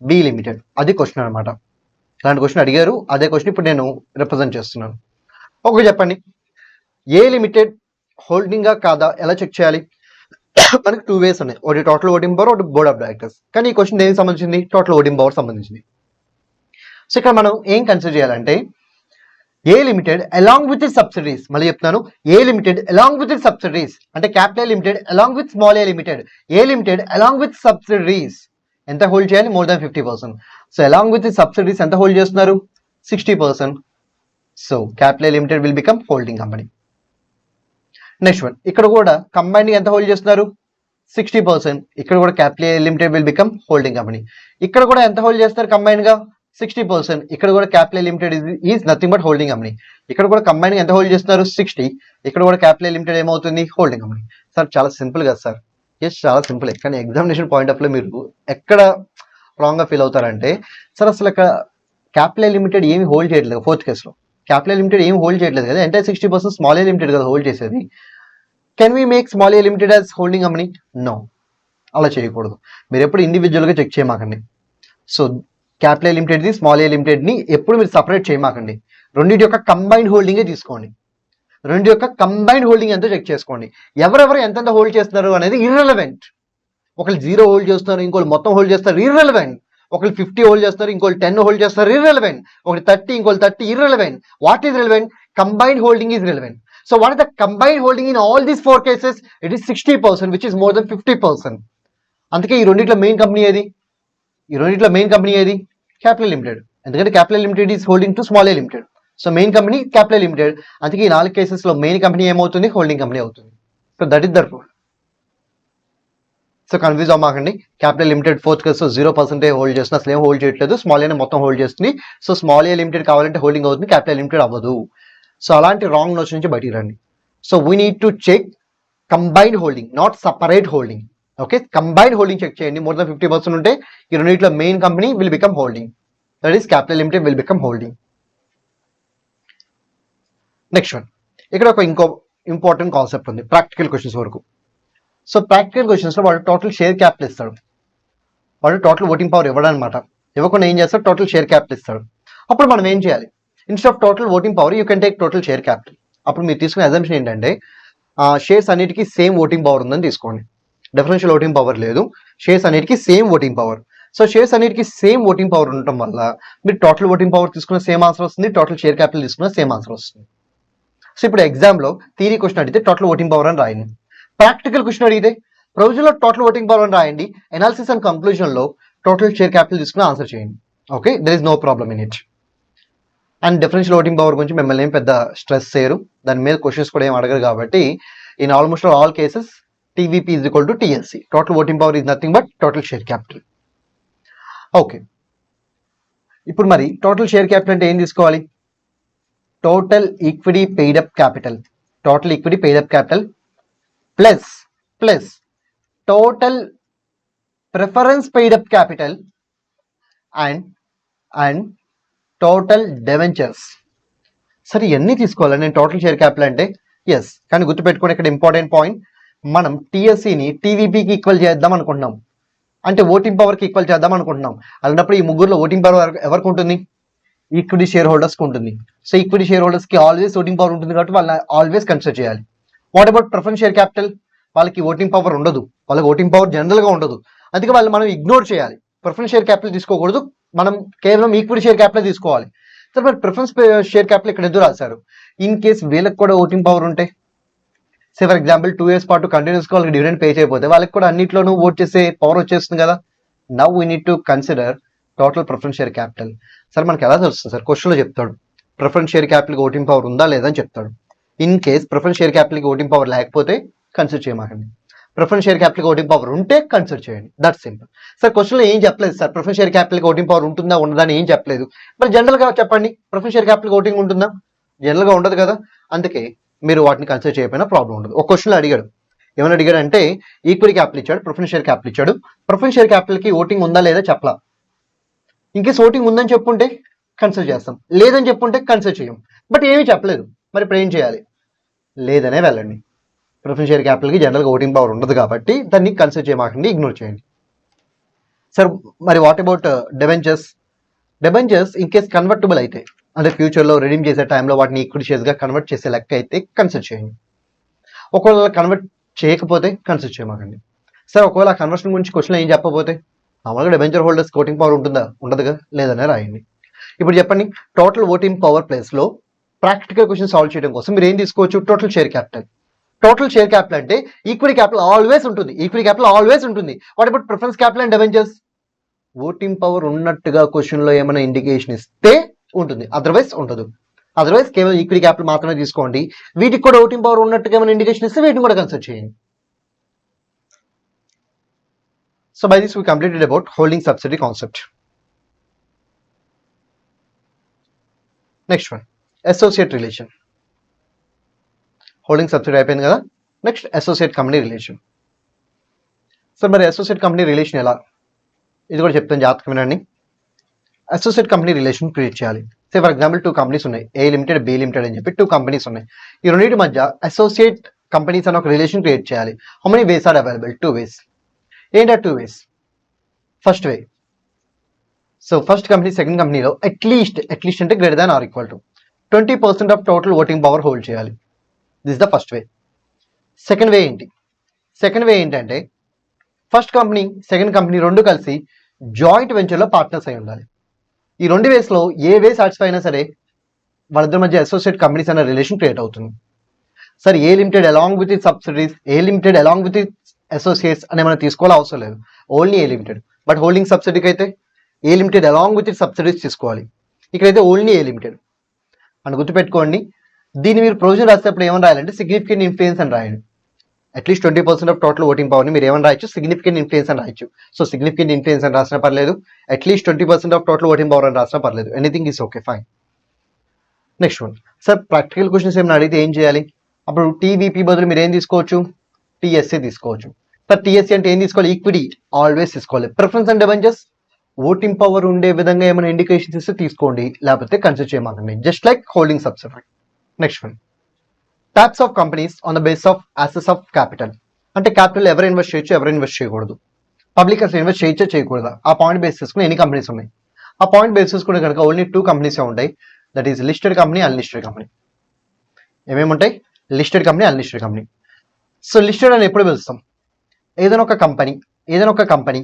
be limited? అది క్వశ్చన్ అనమాట. అలాంటి క్వశ్చన్ అడిగారు, అదే క్వశ్చన్ ఇప్పుడు నేను రిప్రజెంట్ చేస్తున్నాను. ఓకే, చెప్పండి, ఏ లిమిటెడ్ హోల్డింగా కాదా ఎలా చెక్ చేయాలి? మనకి 2 ways ఉన్నాయి, ఒకటి టోటల్ ఓటింగ్ పవర్, ఒకటి బోర్డ్ ఆఫ్ డైరెక్టర్స్. కానీ ఈ క్వశ్చన్ దేనికి సంబంధించింది? టోటల్ ఓటింగ్ పవర్ సంబంధించింది. సో ఇక్కడ మనం ఏం కన్సిడర్ చేయాలంటే, A limited along with it subsidiaries, మళ్ళీ చెప్తున్నాను, A limited along with it subsidiaries అంటే capital limited along with small A limited, A limited along with subsidiaries ఎంత హోల్డ్ చేయాలి? More than 50%. So along with subsidiaries ఎంత hold చేస్తున్నారు? 60%. So capital limited will become holding company. Next one, ఇక్కడ కూడా combined ఎంత hold చేస్తున్నారు? 60%. ఇక్కడ కూడా capital limited will become holding company. ఇక్కడ కూడా ఎంత హోల్డ్ చేస్తారు కంబైన్డ్ గా? 60%. ఇక్కడ కూడా capital limited is nothing but holding company. ఇక్కడ కూడా కంబైన్ ఎంత హోల్డ్ చేస్తున్నారు? 60. ఇక్కడ కూడా క్యాపిటల్ లిమిటెడ్ ఏమవుతుంది? Holding company. సార్ చాలా సింపుల్ కదా సార్? ఎస్, చాలా సింపుల్. కానీ ఎగ్జామినేషన్ పాయింట్ ఆఫ్ లో మీరు ఎక్కడ రాంగ్ గా ఫీల్ అవుతారంటే, సార్ అసలు క్యాపిటల్ లిమిటెడ్ ఏమి హోల్డ్ చేయట్లేదు. 4th కేసులో క్యాపిటల్ లిమిటెడ్ ఏమి హోల్డ్ చేయట్లేదు కదా, అంటే 60% స్మాల్ ఏ లిమిటెడ్ కదా హోల్డ్ చేసేది. Can we make small A limited as holding company? No, అలా చేయకూడదు. మీరు ఎప్పుడు ఇండివిజువల్ గా చెక్ చేయమాకండి. సో క్యాపిటల్ లిమిటెడ్ ది స్మాల్ ఏ లిమిటెడ్ ని ఎప్పుడు మీరు సపరేట్ చేయమాకండి. రెండింటి యొక్క కంబైన్డ్ హోల్డింగే తీసుకోండి. రెండు యొక్క కంబైన్డ్ హోల్డింగ్ ఎంతో చెక్ చేసుకోండి. ఎవరెవరు ఎంతెంత హోల్డ్ చేస్తున్నారు అనేది ఇర్రెలవెంట్. ఒకళ్ళు 0 హోల్డ్ చేస్తున్నారు, ఇంకోళ్ళు మొత్తం హోల్డ్ చేస్తారు, ఇర్రెలవెంట్. ఒకళ్ళు 50 హోల్డ్ చేస్తారు, ఇంకోళ్ళు 10 హోల్డ్ చేస్తారు, ఇర్రెలవెంట్. ఒకటి 30, ఇంకోళ్ళు 30, irrelevant. What is relevant? Combined holding is relevant. So what is the combined holding in all these 4 cases? It is 60%, which is more than 50%. అందుకే ఈ రెండిట్లో మెయిన్ కంపెనీ ఏది? Capital limited. ఎందుకంటే capital limited is holding to small A limited. So main company capital limited. అందుకే ఈ 4 cases లో main company ఏమవుతుంది? Holding company అవుతుంది. So that is the rule. So confuse అవ్వమాకండి. Capital limited 4th case 0% hold చేస్తుంది, అసలు ఏం హోల్డ్ చేయట్లేదు, స్మాల్ ఏ మొత్తం హోల్డ్ చేస్తుంది. సో స్మాల్ ఏ లిమిటెడ్ కావాలంటే హోల్డింగ్ అవుతుంది, క్యాపిటల్ లిమిటెడ్ అవ్వదు. సో అలాంటి రాంగ్ నోట్స్ నుంచి బయటికి రండి. So we need to check combined holding, not separate holding. Okay, combined holding check చేయండి. మోర్ దాన్ 50% ఉంటే ఈ రెండింటిలో main company will become holding, that is capital limited will become holding. Next one, ఇక్కడ ఇంకో important concept ఉంది practical questions వరకు. So practical questions లో వాడు టోటల్ షేర్ క్యాపిటల్ ఇస్తాడు, వాడు టోటల్ ఓటింగ్ పవర్ ఇవ్వడం అనమాట. ఇవ్వకుండా ఏం చేస్తాడు? టోటల్ షేర్ క్యాపిటల్ ఇస్తాడు. అప్పుడు మనం ఏం చేయాలి? Instead of total voting power you can take total share capital. అప్పుడు మీరు తీసుకునే అజంప్షన్ ఏంటంటే, షేర్స్ అన్నిటికీ సేమ్ ఓటింగ్ పవర్ ఉందని తీసుకోండి. డిఫరెన్షియల్ ఓటింగ్ పవర్ లేదు, షేర్స్ అన్నిటికీ same voting power. So shares అన్నిటికీ సేమ్ ఓటింగ్ పవర్ ఉండటం వల్ల మీరు టోటల్ ఓటింగ్ పవర్ తీసుకున్న సేమ్ ఆన్సర్ వస్తుంది, టోటల్ షేర్ క్యాపిటల్ తీసుకున్న సేమ్ ఆన్సర్ వస్తుంది. సో ఇప్పుడు ఎగ్జామ్లో థియరీ క్వశ్చన్ అడిగితే టోటల్ ఓటింగ్ పవర్ అని రాయండి. ప్రాక్టికల్ క్వశ్చన్ అడిగితే ప్రొవిజన్లో టోటల్ ఓటింగ్ పవర్ అని రాయండి. ఎనాలిసిస్ అండ్ కంక్లూజన్లో టోటల్ షేర్ క్యాపిటల్ తీసుకుని ఆన్సర్ చేయండి. Okay, there is no problem in it. And differential voting power గురించి మిమ్మల్ని ఏం పెద్ద స్ట్రెస్ చేయరు, దాని మీద క్వశ్చన్స్ కూడా ఏం అడగరు కాబట్టి in almost all cases TVP is equal to TSC, total voting power is nothing but total share capital. Okay, ఇప్పుడు మరి టోటల్ షేర్ క్యాపిటల్ అంటే ఏం తీసుకోవాలి? Total equity paid up capital, total equity paid up capital plus total preference paid up capital and total debentures. సరే ఇవన్నీ తీసుకోవాలి నేను total share capital అంటే. ఎస్, కానీ గుర్తుపెట్టుకుని ఇక్కడ ఇంపార్టెంట్ పాయింట్, మనం టీఎస్సీని టీవీపీకి ఈక్వల్ చేద్దాం అనుకుంటున్నాం, అంటే ఓటింగ్ పవర్కి ఈక్వల్ చేద్దాం అనుకుంటున్నాం. అలాంటప్పుడు ఈ ముగ్గురులో ఓటింగ్ పవర్ ఎవరికి ఉంటుంది? ఈక్విటీ షేర్ హోల్డర్స్కి ఉంటుంది. సో ఈక్విటీ షేర్ హోల్డర్స్కి ఆల్వేస్ ఓటింగ్ పవర్ ఉంటుంది కాబట్టి వాళ్ళని ఆల్వేస్ కన్సిడర్ చేయాలి. What about preference share capital? వాళ్ళకి ఓటింగ్ పవర్ ఉండదు, వాళ్ళకి ఓటింగ్ పవర్ జనరల్గా ఉండదు, అందుకే వాళ్ళు మనం ఇగ్నోర్ చేయాలి. ప్రిఫరెన్స్ షేర్ క్యాపిటల్ తీసుకోకూడదు, మనం కేవలం ఈక్విటీ షేర్ క్యాపిటల్ తీసుకోవాలి. సరే మరి ప్రిఫరెన్స్ షేర్ క్యాపిటల్ ఇక్కడ ఎందుకు రాశారు? ఇన్ కేస్ వీళ్ళకి కూడా ఓటింగ్ పవర్ ఉంటే, సే ఫర్ ఎగ్జాంపుల్ 2 years పాటు కంటిన్యూస్గా వాళ్ళకి డివిడెండ్ పే చేయకపోతే వాళ్ళకి కూడా అన్నింటిలోనూ ఓట్ చేసే పవర్ వచ్చేస్తుంది కదా. Now we need to consider total preference share capital. సరే మనకి ఎలా తెలుస్తుంది సార్? క్వశ్చన్లో చెప్తాడు ప్రిఫరెన్స్ షేర్ క్యాపిటల్కి ఓటింగ్ పవర్ ఉందా లేదని చెప్తాడు. ఇన్ కేస్ ప్రిఫరెన్స్ షేర్ క్యాపిటల్కి ఓటింగ్ పవర్ లేకపోతే కన్సిడర్ చేయమాకండి, ప్రిఫరెన్స్ షేర్ క్యాపిటల్కి ఓటింగ్ పవర్ ఉంటే కన్సిడర్ చేయండి, దట్స్ సింపుల్. సార్ క్వశ్చన్లో ఏం చెప్పలేదు సార్, ప్రిఫరెన్స్ షేర్ క్యాపిటల్కి ఓటింగ్ పవర్ ఉంటుందా ఉండదా అని ఏం చెప్పలేదు. మరి జనరల్గా చెప్పండి, ప్రిఫరెన్స్ షేర్ క్యాపిటల్కి ఓటింగ్ ఉంటుందా? జనరల్గా ఉండదు కదా, అందుకే మీరు వాటిని కన్సిడర్ చేయకపోయినా ప్రాబ్లం ఉండదు. ఒక క్వశ్చన్లో అడిగాడు, ఏమైనా అడిగాడు అంటే ఈక్విటీ క్యాపిటల్ ఇచ్చాడు, ప్రిఫరెన్స్ షేర్ క్యాపిటల్ ఇచ్చాడు, ప్రిఫరెన్స్ షేర్ క్యాపిటల్కి ఓటింగ్ ఉందా లేదా చెప్పలా. ఇంకేస్ ఓటింగ్ ఉందని చెప్పుంటే కన్సిడర్ చేస్తాం, లేదని చెప్పుంటే కన్సిడర్ చేయం. బట్ ఏమీ చెప్పలేదు, మరి ఇప్పుడు ఏం చేయాలి? లేదనే వెళ్ళండి. ప్రిఫరెన్స్ షేర్ క్యాపిటల్కి జనరల్గా ఓటింగ్ పవర్ ఉండదు కాబట్టి దాన్ని కన్సిడర్ చేయమాకండి, ఇగ్నోర్ చేయండి. సార్ మరి what about debentures? Debentures in case convertible అయితే, అంటే ఫ్యూచర్లో రిడీమ్ చేసే టైంలో వాటిని ఈక్విటీ షేర్స్గా కన్వర్ట్ చేసే లెక్క అయితే కన్సిడర్ చేయండి. ఒకవేళ కన్వర్ట్ చేయకపోతే కన్సిడర్ చేయమాకండి. సార్ ఒకవేళ ఆ కన్వర్షన్ గురించి క్వశ్చన్ ఏం చెప్పకపోతే, మామూలుగా డెబెంచర్ హోల్డర్స్ ఓటింగ్ పవర్ ఉంటుందా ఉండదుగా, లేదనే రాయండి. ఇప్పుడు చెప్పండి, టోటల్ ఓటింగ్ పవర్ ప్లేస్లో ప్రాక్టికల్ క్వశ్చన్ సాల్వ్ చేయడం కోసం మీరు ఏం తీసుకోవచ్చు? Total share capital. Total share capital అంటే ఈక్విటీ క్యాపిటల్ ఆల్వేస్ ఉంటుంది, ఈక్విటీ క్యాపిటల్ ఆల్వేస్ ఉంటుంది. What about preference capital and debentures? Voting power ఉన్నట్టుగా క్వశ్చన్లో ఏమైనా ఇండికేషన్ ఇస్తే ఉంటుంది, అదర్వైజ్ ఉండదు. అదర్వైజ్ కేవలం ఈక్విటీ క్యాపిటల్ మాత్రమే తీసుకోండి. వీటికి కూడా ఓటింగ్ పవర్ ఉన్నట్టుగా ఏమైనా ఇండికేషన్ ఇస్తే వీటిని కూడా కన్సిడర్ చేయండి. So by this we completed about holding subsidy concept. Next one, associate relation. Holding subsidy అయిపోయింది కదా, next associate company relation. Sir మరి అసోసియేట్ కంపెనీ రిలేషన్ ఎలా? ఇది కూడా చెప్తాను, జాగ్రత్తగా వినండి. అసోసియేట్ కంపెనీ రిలేషన్ క్రియేట్ చేయాలి. సే ఫర్ ఎగ్జాంపుల్ 2 కంపెనీస్ ఉన్నాయి, ఏ లిమిటెడ్ బి లిమిటెడ్ అని చెప్పి 2 కంపెనీస్ ఉన్నాయి. ఈ రెండింటి మధ్య అసోసియేట్ కంపెనీస్ అని ఒక రిలేషన్ క్రియేట్ చేయాలి. How many ways are available? 2 ways. ఏంటి ఆ 2 ways? First way, so first company second కంపెనీలో అట్లీస్ట్ అంటే greater than or equal to 20% of total voting power hold చేయాలి. This is the first way. Second way ఏంటి? Second way ఏంటంటే first company second company రెండు కలిసి joint వెంచర్లో partners అయి ఉండాలి. ఈ 2 వేస్లో ఏ వే సాటిస్ఫై అయినా సరే వాళ్ళిద్దరి మధ్య అసోసియేట్ కంపెనీస్ అనే రిలేషన్ క్రియేట్ అవుతుంది. Sir A limited along with it subsidies, A limited along with it associates అని మనం తీసుకోవాలి అవసరం లేదు, only A limited. But holding సబ్సిడీకి అయితే A limited along with it subsidies తీసుకోవాలి, ఇక్కడైతే ఓన్లీ ఏ లిమిటెడ్ అని గుర్తుపెట్టుకోండి. దీన్ని మీరు ప్రొవిజన్ రాసేటప్పుడు ఏమని రాయాలంటే సిగ్నిఫికెంట్ ఇన్ఫ్లుయెన్స్ అని రాయండి. అట్లీస్ట్ 20% ఆఫ్ టోటల్ ఓటింగ్ పవర్ని మీరు ఏమని రాయొచ్చు? సిగ్నిఫికెంట్ ఇన్ఫ్లుయెన్స్ అని రాయొచ్చు. సో సిగ్నిఫికెంట్ ఇన్ఫ్లుయెన్స్ అని రాసినా పర్లేదు, at least 20% of total voting power అని రాసినా పర్లేదు, anything is okay, fine. Next one, sir practical questions ఏమైనా అడిగితే ఏం చేయాలి? అప్పుడు టీవీపీ బదులు మీరు ఏం తీసుకోవచ్చు? టీఎస్సీ తీసుకోవచ్చు. సార్ టీఎస్సీ అంటే ఏం తీసుకోవాలి? ఈక్విటీ ఆల్వేస్ తీసుకోవాలి. Preference and debentures voting power ఉండే విధంగా ఏమైనా ఇండికేషన్స్ ఇస్తే తీసుకోండి, లేకపోతే కన్సిడర్ చేయమాకండి, just like holding subsidy. Next one, types of companies on the base of access of capital. అంటే క్యాపిటల్ ఎవరు ఇన్వెస్ట్ చేయొచ్చు, ఎవరు ఇన్వెస్ట్ చేయకూడదు, పబ్లిక్ అసలు ఇన్వెస్ట్ చేయొచ్చా చేయకూడదా, ఆ పాయింట్ బేస్ చేసుకుని ఎన్ని కంపెనీస్ ఉన్నాయి. ఆ పాయింట్ బేస్ చేసుకుంటే కనుక ఓన్లీ 2 కంపెనీసే ఉంటాయి, that is listed company, unlisted company. ఏమేమి ఉంటాయి? Listed company, unlisted company. So listed అని ఎప్పుడు పిలుస్తాం? ఏదైనా ఒక కంపెనీ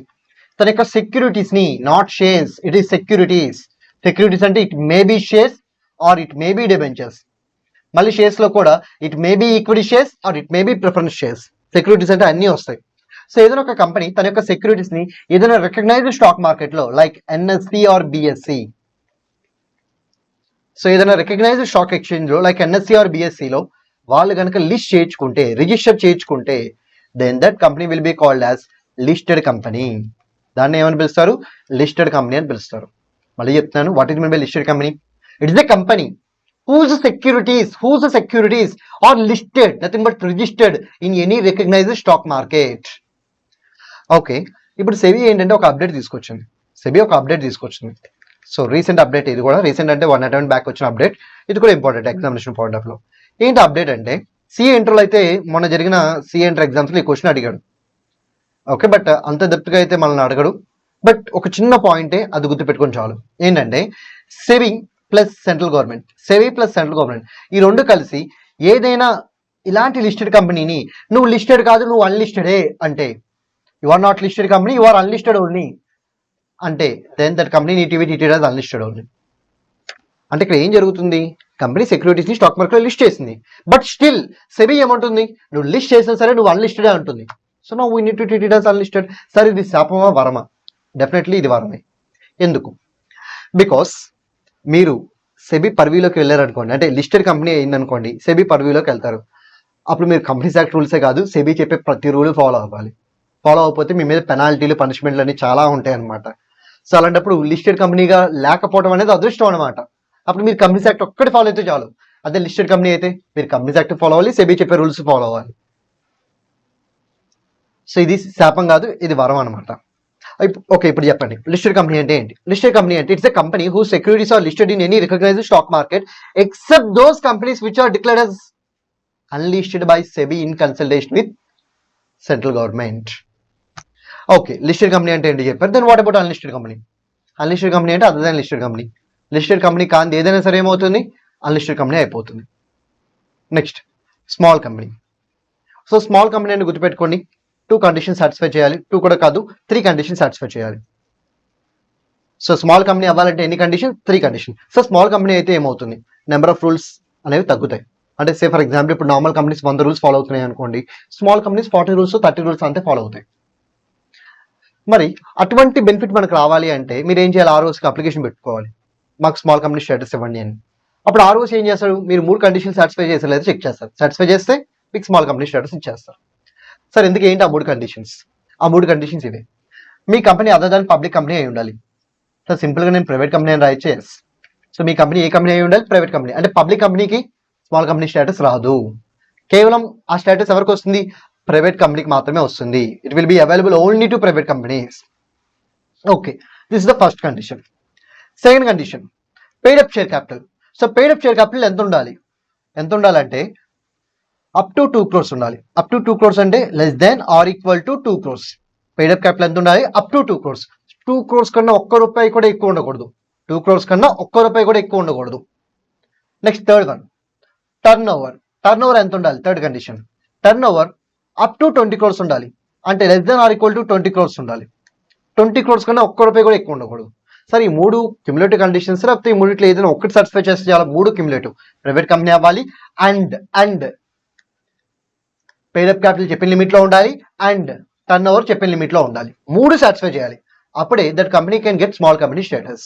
తన యొక్క సెక్యూరిటీస్ని, not shares, it is securities. Securities అంటే it may be shares or it may be debentures. మళ్ళీ షేర్స్లో కూడా it may be equity shares or it may be preference shares. Securities అంటే అన్నీ వస్తాయి. సో ఏదైనా ఒక కంపెనీ తన యొక్క సెక్యూరిటీస్ని ఏదైనా రికగ్నైజ్డ్ స్టాక్ మార్కెట్లో like NSC or BSC, so ఏదైనా రికగ్నైజ్డ్ స్టాక్ ఎక్స్చేంజ్లో లైక్ ఎన్ఎస్సి ఆర్ బిఎస్సిలో వాళ్ళు కనుక లిస్ట్ చేయించుకుంటే, రిజిస్టర్ చేయించుకుంటే, then that company will be called as listed company. దాన్ని ఏమని పిలుస్తారు? లిస్టెడ్ కంపెనీ అని పిలుస్తారు. మళ్ళీ చెప్తున్నాను, what is mean by listed company? It is a company whose securities are listed, nothing but registered in any recognized stock market. Okay, ఇప్పుడు సెబీ ఏంటంటే ఒక అప్డేట్ తీసుకొచ్చింది. సో రీసెంట్ అప్డేట్, ఇది కూడా రీసెంట్ అంటే 1 బ్యాక్ వచ్చిన అప్డేట్. ఇది కూడా ఇంపార్టెంట్ ఎగ్జామినేషన్ పాయింట్ ఆఫ్ లో. ఏంటి అప్డేట్ అంటే, సిఏ ఇంటర్లో అయితే మొన్న జరిగిన సిఏ ఇంటర్ ఎగ్జామ్స్లో ఈ క్వశ్చన్ అడిగాడు. ఓకే, బట్ అంత డెప్త్గా అయితే మనల్ని అడగడు. బట్ ఒక చిన్న పాయింటే అది గుర్తుపెట్టుకొని చాలు. ఏంటంటే సెబీ ప్లస్ సెంట్రల్ గవర్నమెంట్ ఈ రెండు కలిసి ఏదైనా ఇలాంటి లిస్టెడ్ కంపెనీని నువ్వు లిస్టెడ్ కాదు, నువ్వు అన్లిస్టెడే అంటే, you are not listed company, you are unlisted only అంటే, then that company need be treated as unlisted only. అంటే ఇక్కడ ఏం జరుగుతుంది? కంపెనీ సెక్యూరిటీస్ ని స్టాక్ మార్కెట్లో లిస్ట్ చేసింది, బట్ స్టిల్ సెబీ ఏమంటుంది? నువ్వు లిస్ట్ చేసినా సరే నువ్వు అన్లిస్టెడే అంటుంది. So now we need to treat it as unlisted. సరే, ఇది శాపమా వరమా? డెఫినెట్లీ ఇది వరమే. ఎందుకు? బికాస్ మీరు సెబీ పర్వీలోకి వెళ్ళారనుకోండి, అంటే లిస్టెడ్ కంపెనీ అయిందనుకోండి, సెబీ పర్వీలోకి వెళ్తారు. అప్పుడు మీరు కంపెనీస్ యాక్ట్ రూల్సే కాదు, సెబీ చెప్పే ప్రతి రూల్ ఫాలో అవ్వాలి. ఫాలో అవ్వకపోతే మీ మీద పెనాల్టీలు, పనిష్మెంట్లు అన్ని చాలా ఉంటాయి అనమాట. సో అలాంటప్పుడు లిస్టెడ్ కంపెనీగా లేకపోవడం అనేది అదృష్టం అనమాట. అప్పుడు మీరు కంపెనీస్ యాక్ట్ ఒక్కటి ఫాలో అయితే చాలు. అదే లిస్టెడ్ కంపెనీ అయితే మీరు కంపెనీస్ యాక్ట్ ఫాలో అవ్వాలి, సెబీ చెప్పే రూల్స్ ఫాలో అవ్వాలి. సో ఇది శాపం కాదు, ఇది వరం అనమాట. ఓకే, ఇప్పుడు చెప్పండి, లిస్టెడ్ కంపెనీ అంటే ఏంటి? లిస్టెడ్ కంపెనీ అంటే it's a company who securities are listed in any recognised stock market except those companies which are declared as unlisted by SEBI in consultation with central government. Okay, listed company అంటే ఏంటి చెప్పారు. Then what about unlisted company? Unlisted company అంటే other than listed company. Listed company కాదు ఏదైనా సరే ఏమవుతుంది? Unlisted company అయిపోతుంది. Next, small company. So small company అని గుర్తుపెట్టుకోండి, 2 కండిషన్స్ సాటిస్ఫై చేయాలి. 2 కూడా కాదు, 3 కండిషన్స్ సాటిస్ఫై చేయాలి. సో స్మాల్ కంపెనీ అవ్వాలంటే ఎన్ని condition? 3 condition. So small company అయితే ఏమవుతుంది? నెంబర్ ఆఫ్ రూల్స్ అనేవి తగ్గుతాయి. అంటే సే ఫర్ ఎగ్జాంపుల్, ఇప్పుడు నార్మల్ కంపెనీస్ 100 రూల్స్ ఫాలో అవుతున్నాయి అనుకోండి, స్మాల్ కంపెనీస్ 40 రూల్స్ 30 రూల్స్ అంతే ఫాలో అవుతాయి. మరి అటువంటి బెనిఫిట్ మనకు రావాలి అంటే మీరు ఏం చేయాలి? ఆర్ఓస్కి అప్లికేషన్ పెట్టుకోవాలి, మాకు స్మాల్ కంపెనీ స్టేటస్ ఇవ్వండి అని. అప్పుడు ఆర్ఓస్ ఏం చేస్తారు? మీరు 3 కండిషన్స్ సాటిస్ఫై చేసే లేదా చెక్ చేస్తారు. సాటిస్ఫై చేస్తే మీకు స్మాల్ కంపెనీ స్టేటస్ ఇచ్చేస్తారు. సార్ ఎందుకు ఏంటి ఆ 3 కండిషన్స్? ఆ 3 కండిషన్స్ ఇవే. మీ company other than public company అయి ఉండాలి. సార్ సింపుల్గా నేను ప్రైవేట్ కంపెనీ అని రాయొచ్చు. ఎస్. సో మీ కంపెనీ ఏ కంపెనీ అయి ఉండాలి? Private company. అంటే పబ్లిక్ కంపెనీకి స్మాల్ కంపెనీ స్టేటస్ రాదు. కేవలం ఆ స్టేటస్ ఎవరికి వస్తుంది? ప్రైవేట్ కంపెనీకి మాత్రమే వస్తుంది. It will be available only to private companies. Okay, this is the first condition. Second condition, paid up share capital. So paid up share capital ఎంత ఉండాలంటే అప్ టు 2 crores ఉండాలి. అప్ టు 2 crores అంటే less than or equal to 2 crores. Paid up capital ఎంత ఉండాలి? Up to 2 crores. 2 crores కన్నా ₹1 కూడా ఎక్కువ ఉండకూడదు. 2 crores కన్నా ₹1 కూడా ఎక్కువ ఉండకూడదు. Next third one, turn over ఎంత ఉండాలి? Third condition, turn over up to 20 crores ఉండాలి. అంటే less than or equal to 20 crores ఉండాలి. 20 crores కన్నా ₹1 కూడా ఎక్కువ ఉండకూడదు. సరే, ఈ 3 క్యుములేటివ్ కండిషన్స్, లేకపోతే ఈ 3 ఏదైనా ఒకటి సాటిస్ఫై చేస్తే చాలా 3 క్యుములేటివ్. ప్రైవేట్ కంపెనీ అవ్వాలి, అండ్ పెయిడ్ అప్ క్యాపిటల్ చెప్పిన లిమిట్ లో ఉండాలి, అండ్ టర్న్ ఓవర్ చెప్పిన లిమిట్ లో ఉండాలి. 3 సాటిస్ఫై చేయాలి. అప్పుడే that company can get small company status.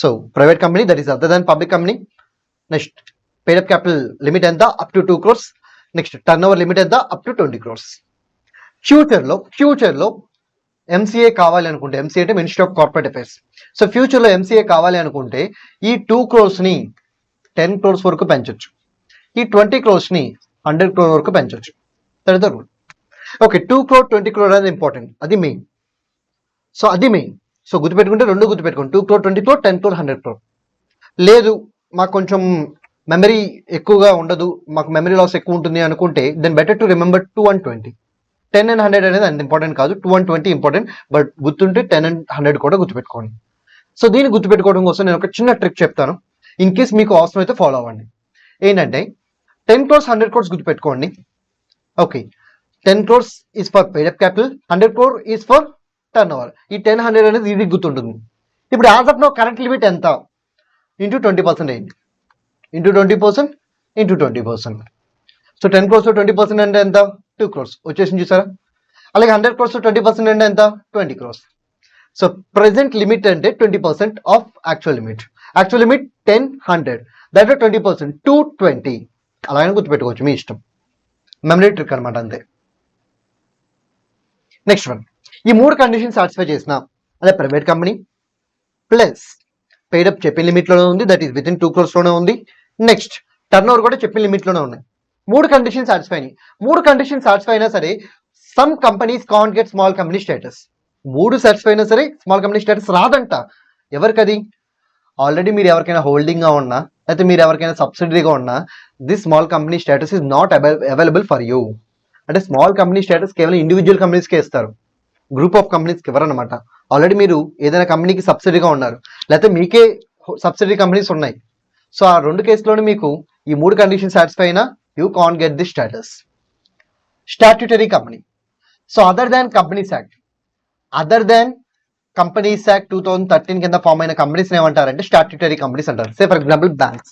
So private company, that is other than public company. Next, paid up capital limit ఎంత? Up to 2 crores. Next, turnover limit ఎంత? Up to 20 crores. Future లో MCA కావాలి అనుకుంటే, MCA అంటే ministry of corporate affairs. So future లో MCA కావాలి అనుకుంటే ఈ 2 crores ని 10 crores వరకు పెంచొచ్చు. ఈ 20 crores ని 100 crore వరకు పెంచొచ్చు. That is the rule. Okay, 2 crore 20 crore అనేది ఇంపార్టెంట్, అది మెయిన్. సో గుర్తుపెట్టుకుంటే 2 గుర్తుపెట్టుకోండి, 2 crore 20 crore, 10 crore 100 crore. లేదు మాకు కొంచెం మెమరీ ఎక్కువగా ఉండదు, మాకు మెమరీ లాస్ ఎక్కువ ఉంటుంది అనుకుంటే, then better to remember 2 and 20. 10 and 100 అనేది అంత ఇంపార్టెంట్ కాదు, 2 and 20 ఇంపార్టెంట్. బట్ గుర్తుంటే 10 and 100 కూడా గుర్తుపెట్టుకోండి. సో దీన్ని గుర్తుపెట్టుకోవడం కోసం నేను ఒక చిన్న ట్రిక్ చెప్తాను. ఇన్ కేస్ మీకు అవసరం అయితే ఫాలో అవ్వండి. ఏంటంటే 10 crores 100 crores గుర్తుపెట్టుకోండి. Okay, 10 crores is for paid up capital, 100 crore is for turnover. ఈ 10, 100 అనేది ఇది గుర్తుంటుంది. ఇప్పుడు as of now current limit ఎంత? ఇంటూ 20% అయింది. ఇంటూ 20%. సో 10 crores 20% అంటే ఎంత? 2 crores వచ్చేసింది, చూసారా? అలాగే 100 crores 20% అంటే ఎంత? 20 crores. సో ప్రెసెంట్ లిమిట్ అంటే 20% of actual limit. Actual limit 10, 100, దాంట్లో 20%, 220. అలాగే గుర్తుపెట్టుకోవచ్చు, మీ ఇష్టం. మెమరీ ట్రిక్ అనమాట, అంతే. నెక్స్ట్ వన్, ఈ 3 కండిషన్ సాటిస్ఫై చేసిన అదే ప్రైవేట్ కంపెనీ ప్లస్ పెయిడప్ చెప్పిన లిమిట్లోనే ఉంది, that is with in 2 crores లోనే ఉంది. నెక్స్ట్ టర్న్ ఓవర్ కూడా చెప్పిన లిమిట్లోనే ఉన్నాయి. 3 కండిషన్ సాటిస్ఫై అయినాయి. 3 కండిషన్ సాటిస్ఫై అయినా సరే some companies can't get small company status. 3 satisfy అయినా సరే స్మాల్ కంపెనీ స్టేటస్ రాదంట. ఎవరికది? ఆల్రెడీ మీరు ఎవరికైనా హోల్డింగ్గా ఉన్నా లేకపోతే మీరు ఎవరికైనా సబ్సిడరీగా ఉన్నా this small company status is not available for you. అంటే స్మాల్ కంపెనీ స్టేటస్ కేవలం ఇండివిజువల్ కంపెనీస్కే ఇస్తారు, గ్రూప్ ఆఫ్ కంపెనీస్కి ఇవ్వరనమాట. ఆల్రెడీ మీరు ఏదైనా కంపెనీకి సబ్సిడీగా ఉన్నారు లేకపోతే మీకే సబ్సిడరీ కంపెనీస్ ఉన్నాయి. సో ఆ 2 కేసులోనే మీకు ఈ 3 కండిషన్ సాటిస్ఫై అయినా you can't get the status. Statutory company. So other than Companies Act, other than Companies act 2013 కింద ఫామ్ అయిన కంపెనీస్ ఏమంటారంటే స్టాట్యూటరీ కంపెనీస్ అంటారు. Say for example banks.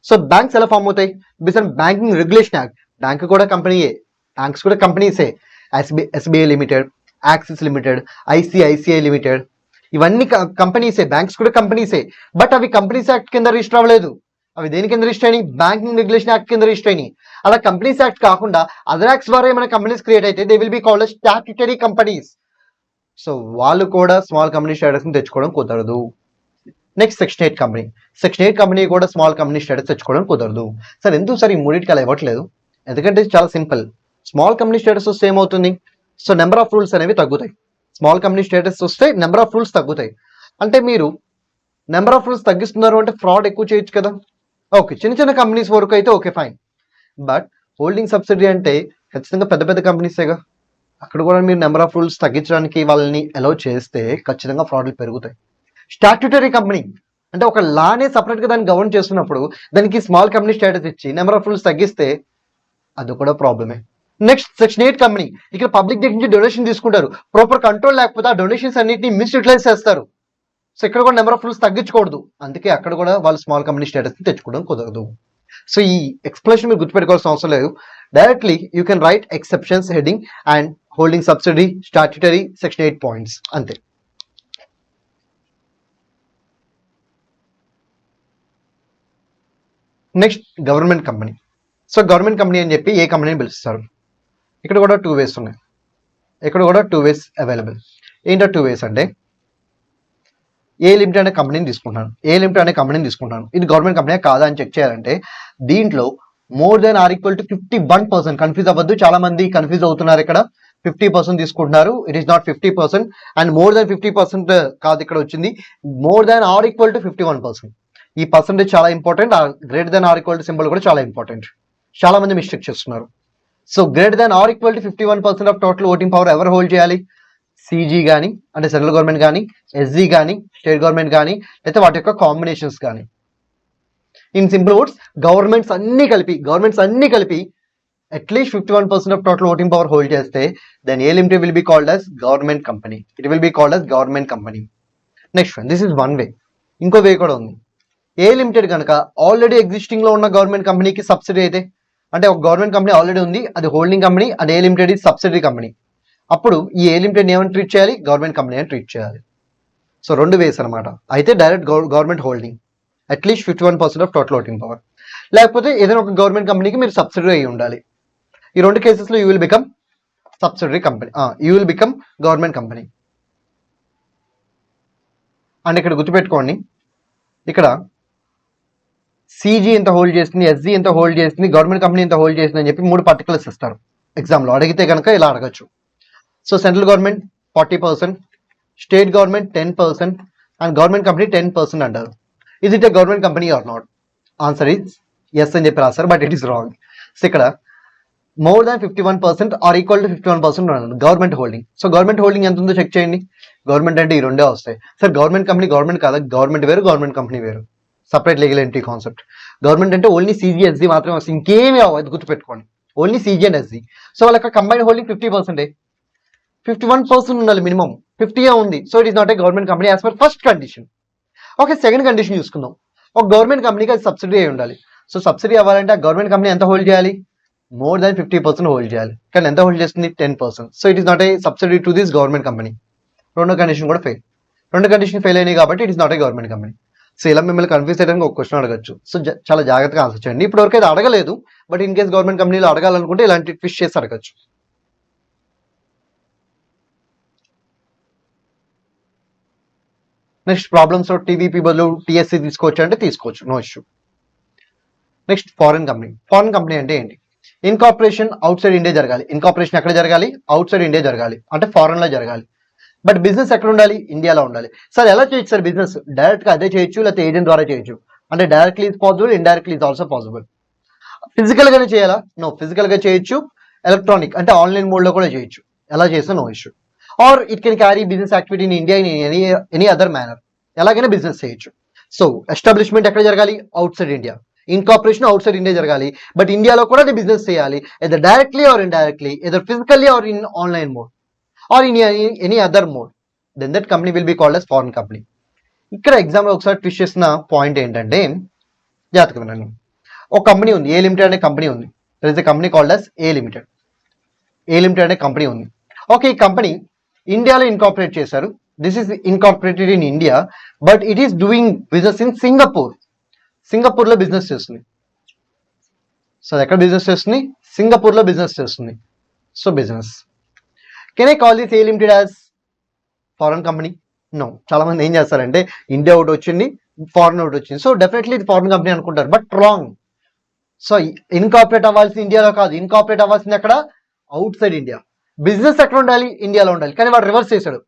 So banks ఎలా ఫామ్ అవుతాయి? Because Banking Regulation Act, bank కూడా కంపెనీయే, banks కూడా కంపెనీసే. SBI limited, Axis limited, ICICI limited, ఇవన్నీ కంపెనీసే, బ్యాంక్స్ కూడా కంపెనీసే. బట్ అవి కంపెనీస్ యాక్ట్ కింద రిజిస్టర్ అవ్వలేదు. అవి దేని కింద రిజిస్టర్ అయినాయి? బ్యాంకింగ్ రెగ్యులేషన్ యాక్ట్ కింద రిజిస్టర్ అయినాయి. అలా కంపెనీస్ యాక్ట్ కాకుండా అదర్ యాక్ట్స్ ద్వారా ఏమైనా కంపెనీస్ క్రియేట్ అయితే they will be called statutory companies. So వాళ్ళు కూడా స్మాల్ కంపెనీ స్టేటస్ని తెచ్చుకోవడం కుదరదు. Next section 8 company. Section 8 company కూడా స్మాల్ కంపెనీ స్టేటస్ తెచ్చుకోవడం కుదరదు. సార్ ఎందుకు సార్ ఈ 3టికి అలా ఇవ్వట్లేదు? ఎందుకంటే చాలా సింపుల్. స్మాల్ కంపెనీ స్టేటస్ వస్తే ఏమవుతుంది? సో నెంబర్ ఆఫ్ రూల్స్ అనేవి తగ్గుతాయి. స్మాల్ కంపెనీ స్టేటస్ వస్తే నెంబర్ ఆఫ్ రూల్స్ తగ్గుతాయి. అంటే మీరు నెంబర్ ఆఫ్ రూల్స్ తగ్గిస్తున్నారు అంటే ఫ్రాడ్ ఎక్కువ చేయొచ్చు కదా. ఓకే, చిన్న చిన్న కంపెనీస్ వరకు అయితే okay fine. But holding subsidy అంటే ఖచ్చితంగా పెద్ద పెద్ద కంపెనీసేగా. అక్కడ కూడా మీరు నెంబర్ ఆఫ్ రూల్స్ తగ్గించడానికి వాళ్ళని అలౌ చేస్తే ఖచ్చితంగా ఫ్రాడ్లు పెరుగుతాయి. స్టాట్యూటరీ కంపెనీ అంటే ఒక లానే సపరేట్గా దాన్ని గవర్న్ చేస్తున్నప్పుడు దానికి స్మాల్ కంపెనీ స్టేటస్ ఇచ్చి నెంబర్ ఆఫ్ రూల్స్ తగ్గిస్తే అది కూడా ప్రాబ్లమే. Next section 8 company. ఇక్కడ పబ్లిక్ దగ్గర నుంచి డొనేషన్ తీసుకుంటారు, ప్రాపర్ కంట్రోల్ లేకపోతే ఆ డొనేషన్స్ అన్నింటినీ మిస్యూటిలైజ్ చేస్తారు. సో ఇక్కడ కూడా నెంబర్ ఆఫ్ రూల్స్ తగ్గించకూడదు, అందుకే అక్కడ కూడా వాళ్ళు స్మాల్ కంపెనీ స్టేటస్ తెచ్చుకోవడం కుదరదు. సో ఈ ఎక్స్ప్లెనేషన్ మీరు గుర్తుపెట్టుకోవాల్సిన అవసరం లేదు. Directly you can write exceptions heading and holding subsidy, statutory, section 8 points, అంతే. Next government company. So government company అని చెప్పి ఏ కంపెనీని పిలుస్తారు? ఇక్కడ కూడా 2 ways ఉన్నాయి, ఇక్కడ కూడా 2 ways అవైలబుల్. ఏంటో 2 ways అంటే ఏ లిమిటెడ్ అనే కంపెనీని తీసుకుంటాను, ఏ లిమిటెడ్ అనే కంపెనీని తీసుకుంటాను, ఇది గవర్నమెంట్ కంపెనీ కాదా అని చెక్ చేయాలంటే దీంట్లో more than or equal to 51%. Confuse అవ్వద్దు, చాలా మంది కన్ఫ్యూజ్ అవుతున్నారు. ఇక్కడ 50% తీసుకుంటున్నారు, it is not 50%. And more than 50% కాదు, ఇక్కడ వచ్చింది more than or equal to 51%. ఈ పర్సెంటేజ్ చాలా important. Greater than or equal to symbol కూడా చాలా ఇంపార్టెంట్. చాలా మంది మిస్టేక్ చేస్తున్నారు. So greater than or equal to 51% of total voting power ఎవరు హోల్డ్ చేయాలి? సిజీ కానీ అంటే సెంట్రల్ గవర్నమెంట్ కానీ, ఎస్జీ కానీ స్టేట్ గవర్నమెంట్ కానీ, లేకపోతే వాటి యొక్క కాంబినేషన్స్ కానీ. ఇన్ సింపుల్ వర్డ్స్ గవర్నమెంట్స్ అన్ని కలిపి at least 51% of total voting power hold చేస్తే then A limited will be called as government company. It will be called as government company. Next one, this is one way. ఇంకో way కూడా ఉంది. A limited కనుక already existing లో ఉన్న government కంపెనీకి subsidy అయితే, అంటే ఒక గవర్నమెంట్ కంపెనీ ఆల్రెడీ ఉంది, అది హోల్డింగ్ కంపెనీ, అది ఏ లిమిటెడ్ ఇది సబ్సిడీ కంపెనీ. అప్పుడు ఈ ఏ లిమిటెడ్ ఏమని ట్రీట్ చేయాలి? గవర్నమెంట్ కంపెనీ అని ట్రీట్ చేయాలి. సో 2 ways అనమాట. అయితే direct government holding at least 51% of total voting power, లేకపోతే ఏదైనా ఒక గవర్నమెంట్ కంపెనీకి మీరు సబ్సిడీ అయి ఉండాలి. ఈ 2 కేసెస్లో you will become subsidiary company, you will become government company. And ఇక్కడ గుర్తుపెట్టుకోండి, ఇక్కడ సిజీ ఎంత హోల్డ్ చేస్తుంది, ఎస్జీ ఎంత హోల్డ్ చేస్తుంది, గవర్నమెంట్ కంపెనీ ఎంత హోల్డ్ చేస్తుంది అని చెప్పి 3 పర్టికులర్స్ ఇస్తారు ఎగ్జామ్లో. అడిగితే కనుక ఇలా అడగచ్చు. So central government 40%, state government 10%, and government company 10% అంటారు. Is it a government company or not? Answer is yes అని చెప్పి రాస్తారు, but it is wrong. So ఇక్కడ more than 51% or equal to 51% government holding. So government holding ఎంత ఉందో check చేయండి. Government అంటే ఈ 2 వస్తాయి. సార్ గవర్నమెంట్ కంపెనీ గవర్నమెంట్ కాదా? గవర్నమెంట్ వేరు, గవర్నమెంట్ కంపెనీ వేరు, separate legal entry concept. Government అంటే ఓన్లీ సిజీ ఎస్జీ మాత్రమే వస్తుంది, ఇంకేమీ అవ్వదు, గుర్తుపెట్టుకోండి. Only సిజీ and SG. సో వాళ్ళ కంబైన్ హోల్డింగ్ 50%. 51% ఉండాలి మినిమం, 50 ఉంది. So it is not A government company as per first condition. Okay, second condition చూసుకుందాం. ఒక గవర్నమెంట్ కంపెనీకి అది సబ్సిడీ అయి ఉండాలి. సో సబ్సిడీ అవ్వాలంటే ఆ గవర్నమెంట్ కంపెనీ ఎంత హోల్డ్ చేయాలి? మోర్ దాన్ 50% హోల్డ్ చేయాలి. కానీ ఎంత హోల్డ్ చేస్తుంది? 10%. So it is not A subsidy to this government company. 2వ కండిషన్ కూడా ఫెయిల్. 2 కండిషన్ ఫెయిల్ అయినాయి కాబట్టి it is not A government company. So ఇలా మిమ్మల్ని కన్ఫ్యూజ్ చేయడానికి ఒక క్వశ్చన్ అడగచ్చు. సో చాలా జాగ్రత్తగా ఆన్సర్ చేయండి. ఇప్పటివరకు అయితే అడగలేదు, బట్ ఇన్ కేస్ గవర్నమెంట్ కంపెనీలో అడగాలనుకుంటే ఇలాంటి ట్విస్ట్ చేసి అడగచ్చు. నెక్స్ట్ ప్రాబ్లమ్స్ లో టీవీపీ బదులు టీఎస్సీ తీసుకోవచ్చు అంటే తీసుకోవచ్చు, no issue. Next foreign company. Foreign company అంటే ఏంటి? ఇన్కార్పొరేషన్ అవుట్ సైడ్ ఇండియా జరగాలి. ఇన్కార్పొరేషన్ ఎక్కడ జరగాలి? అవుట్ సైడ్ ఇండియా జరగాలి, అంటే ఫారెన్ లో జరగాలి. బట్ బిజినెస్ ఎక్కడ ఉండాలి? ఇండియాలో ఉండాలి. సార్ ఎలా చేయొచ్చు సార్ బిజినెస్? డైరెక్ట్ గా అదే చేయొచ్చు, లేకపోతే ఏజెంట్ ద్వారా చేయొచ్చు. అంటే directly is possible, indirectly is also possible. Physical గానే చేయాలా? నో, ఫిజికల్ గా చేయొచ్చు. ఎలక్ట్రానిక్ అంటే ఆన్లైన్ మోడ్ లో కూడా చేయొచ్చు. ఎలా చేసినా no issue. Or it can carry business activity in India in any other manner. ఎలాగైనా బిజినెస్ చేయొచ్చు. సో ఎస్టాబ్లిష్మెంట్ ఎక్కడ జరగాలి? Outside India. Incorporation outside India జరగాలి, బట్ ఇండియాలో కూడా అది బిజినెస్ చేయాలి, either directly or indirectly, either physically or in online mode or in any other mode. Then that company will be called as foreign company. ఇక్కడ exam లో ఒకసారి twist చేసిన point ఏంటంటే, జాగ్రత్తగా వినండి. ఒక కంపెనీ ఉంది, ఏ లిమిటెడ్ అనే కంపెనీ ఉంది. There is a company called as A limited. A limited అనే కంపెనీ ఉంది. ఓకే, ఈ కంపెనీ ఇండియాలో ఇన్కార్పొరేట్ చేశారు. This is incorporated in India, but it is doing business in Singapore. Singapore లో business చేస్తుంది. So ఎక్కడ బిజినెస్ చేస్తుంది? సింగపూర్ లో బిజినెస్ చేస్తుంది. So business. Can I call this A limited as foreign company? No. చాలా మంది ఏం చేస్తారంటే ఇండియా ఒకటి వచ్చింది, ఫారెన్ ఒకటి వచ్చింది, సో డెఫినెట్లీ ఇది ఫారెన్ కంపెనీ అనుకుంటారు, బట్ రాంగ్. సో ఇన్కార్పొరేట్ అవ్వాల్సింది ఇండియాలో కాదు, ఇన్కార్పొరేట్ అవ్వాల్సింది ఎక్కడ? Out side India. బిజినెస్ ఎక్కడ ఉండాలి? ఇండియాలో ఉండాలి. కానీ వాడు రివర్స్ చేశాడు.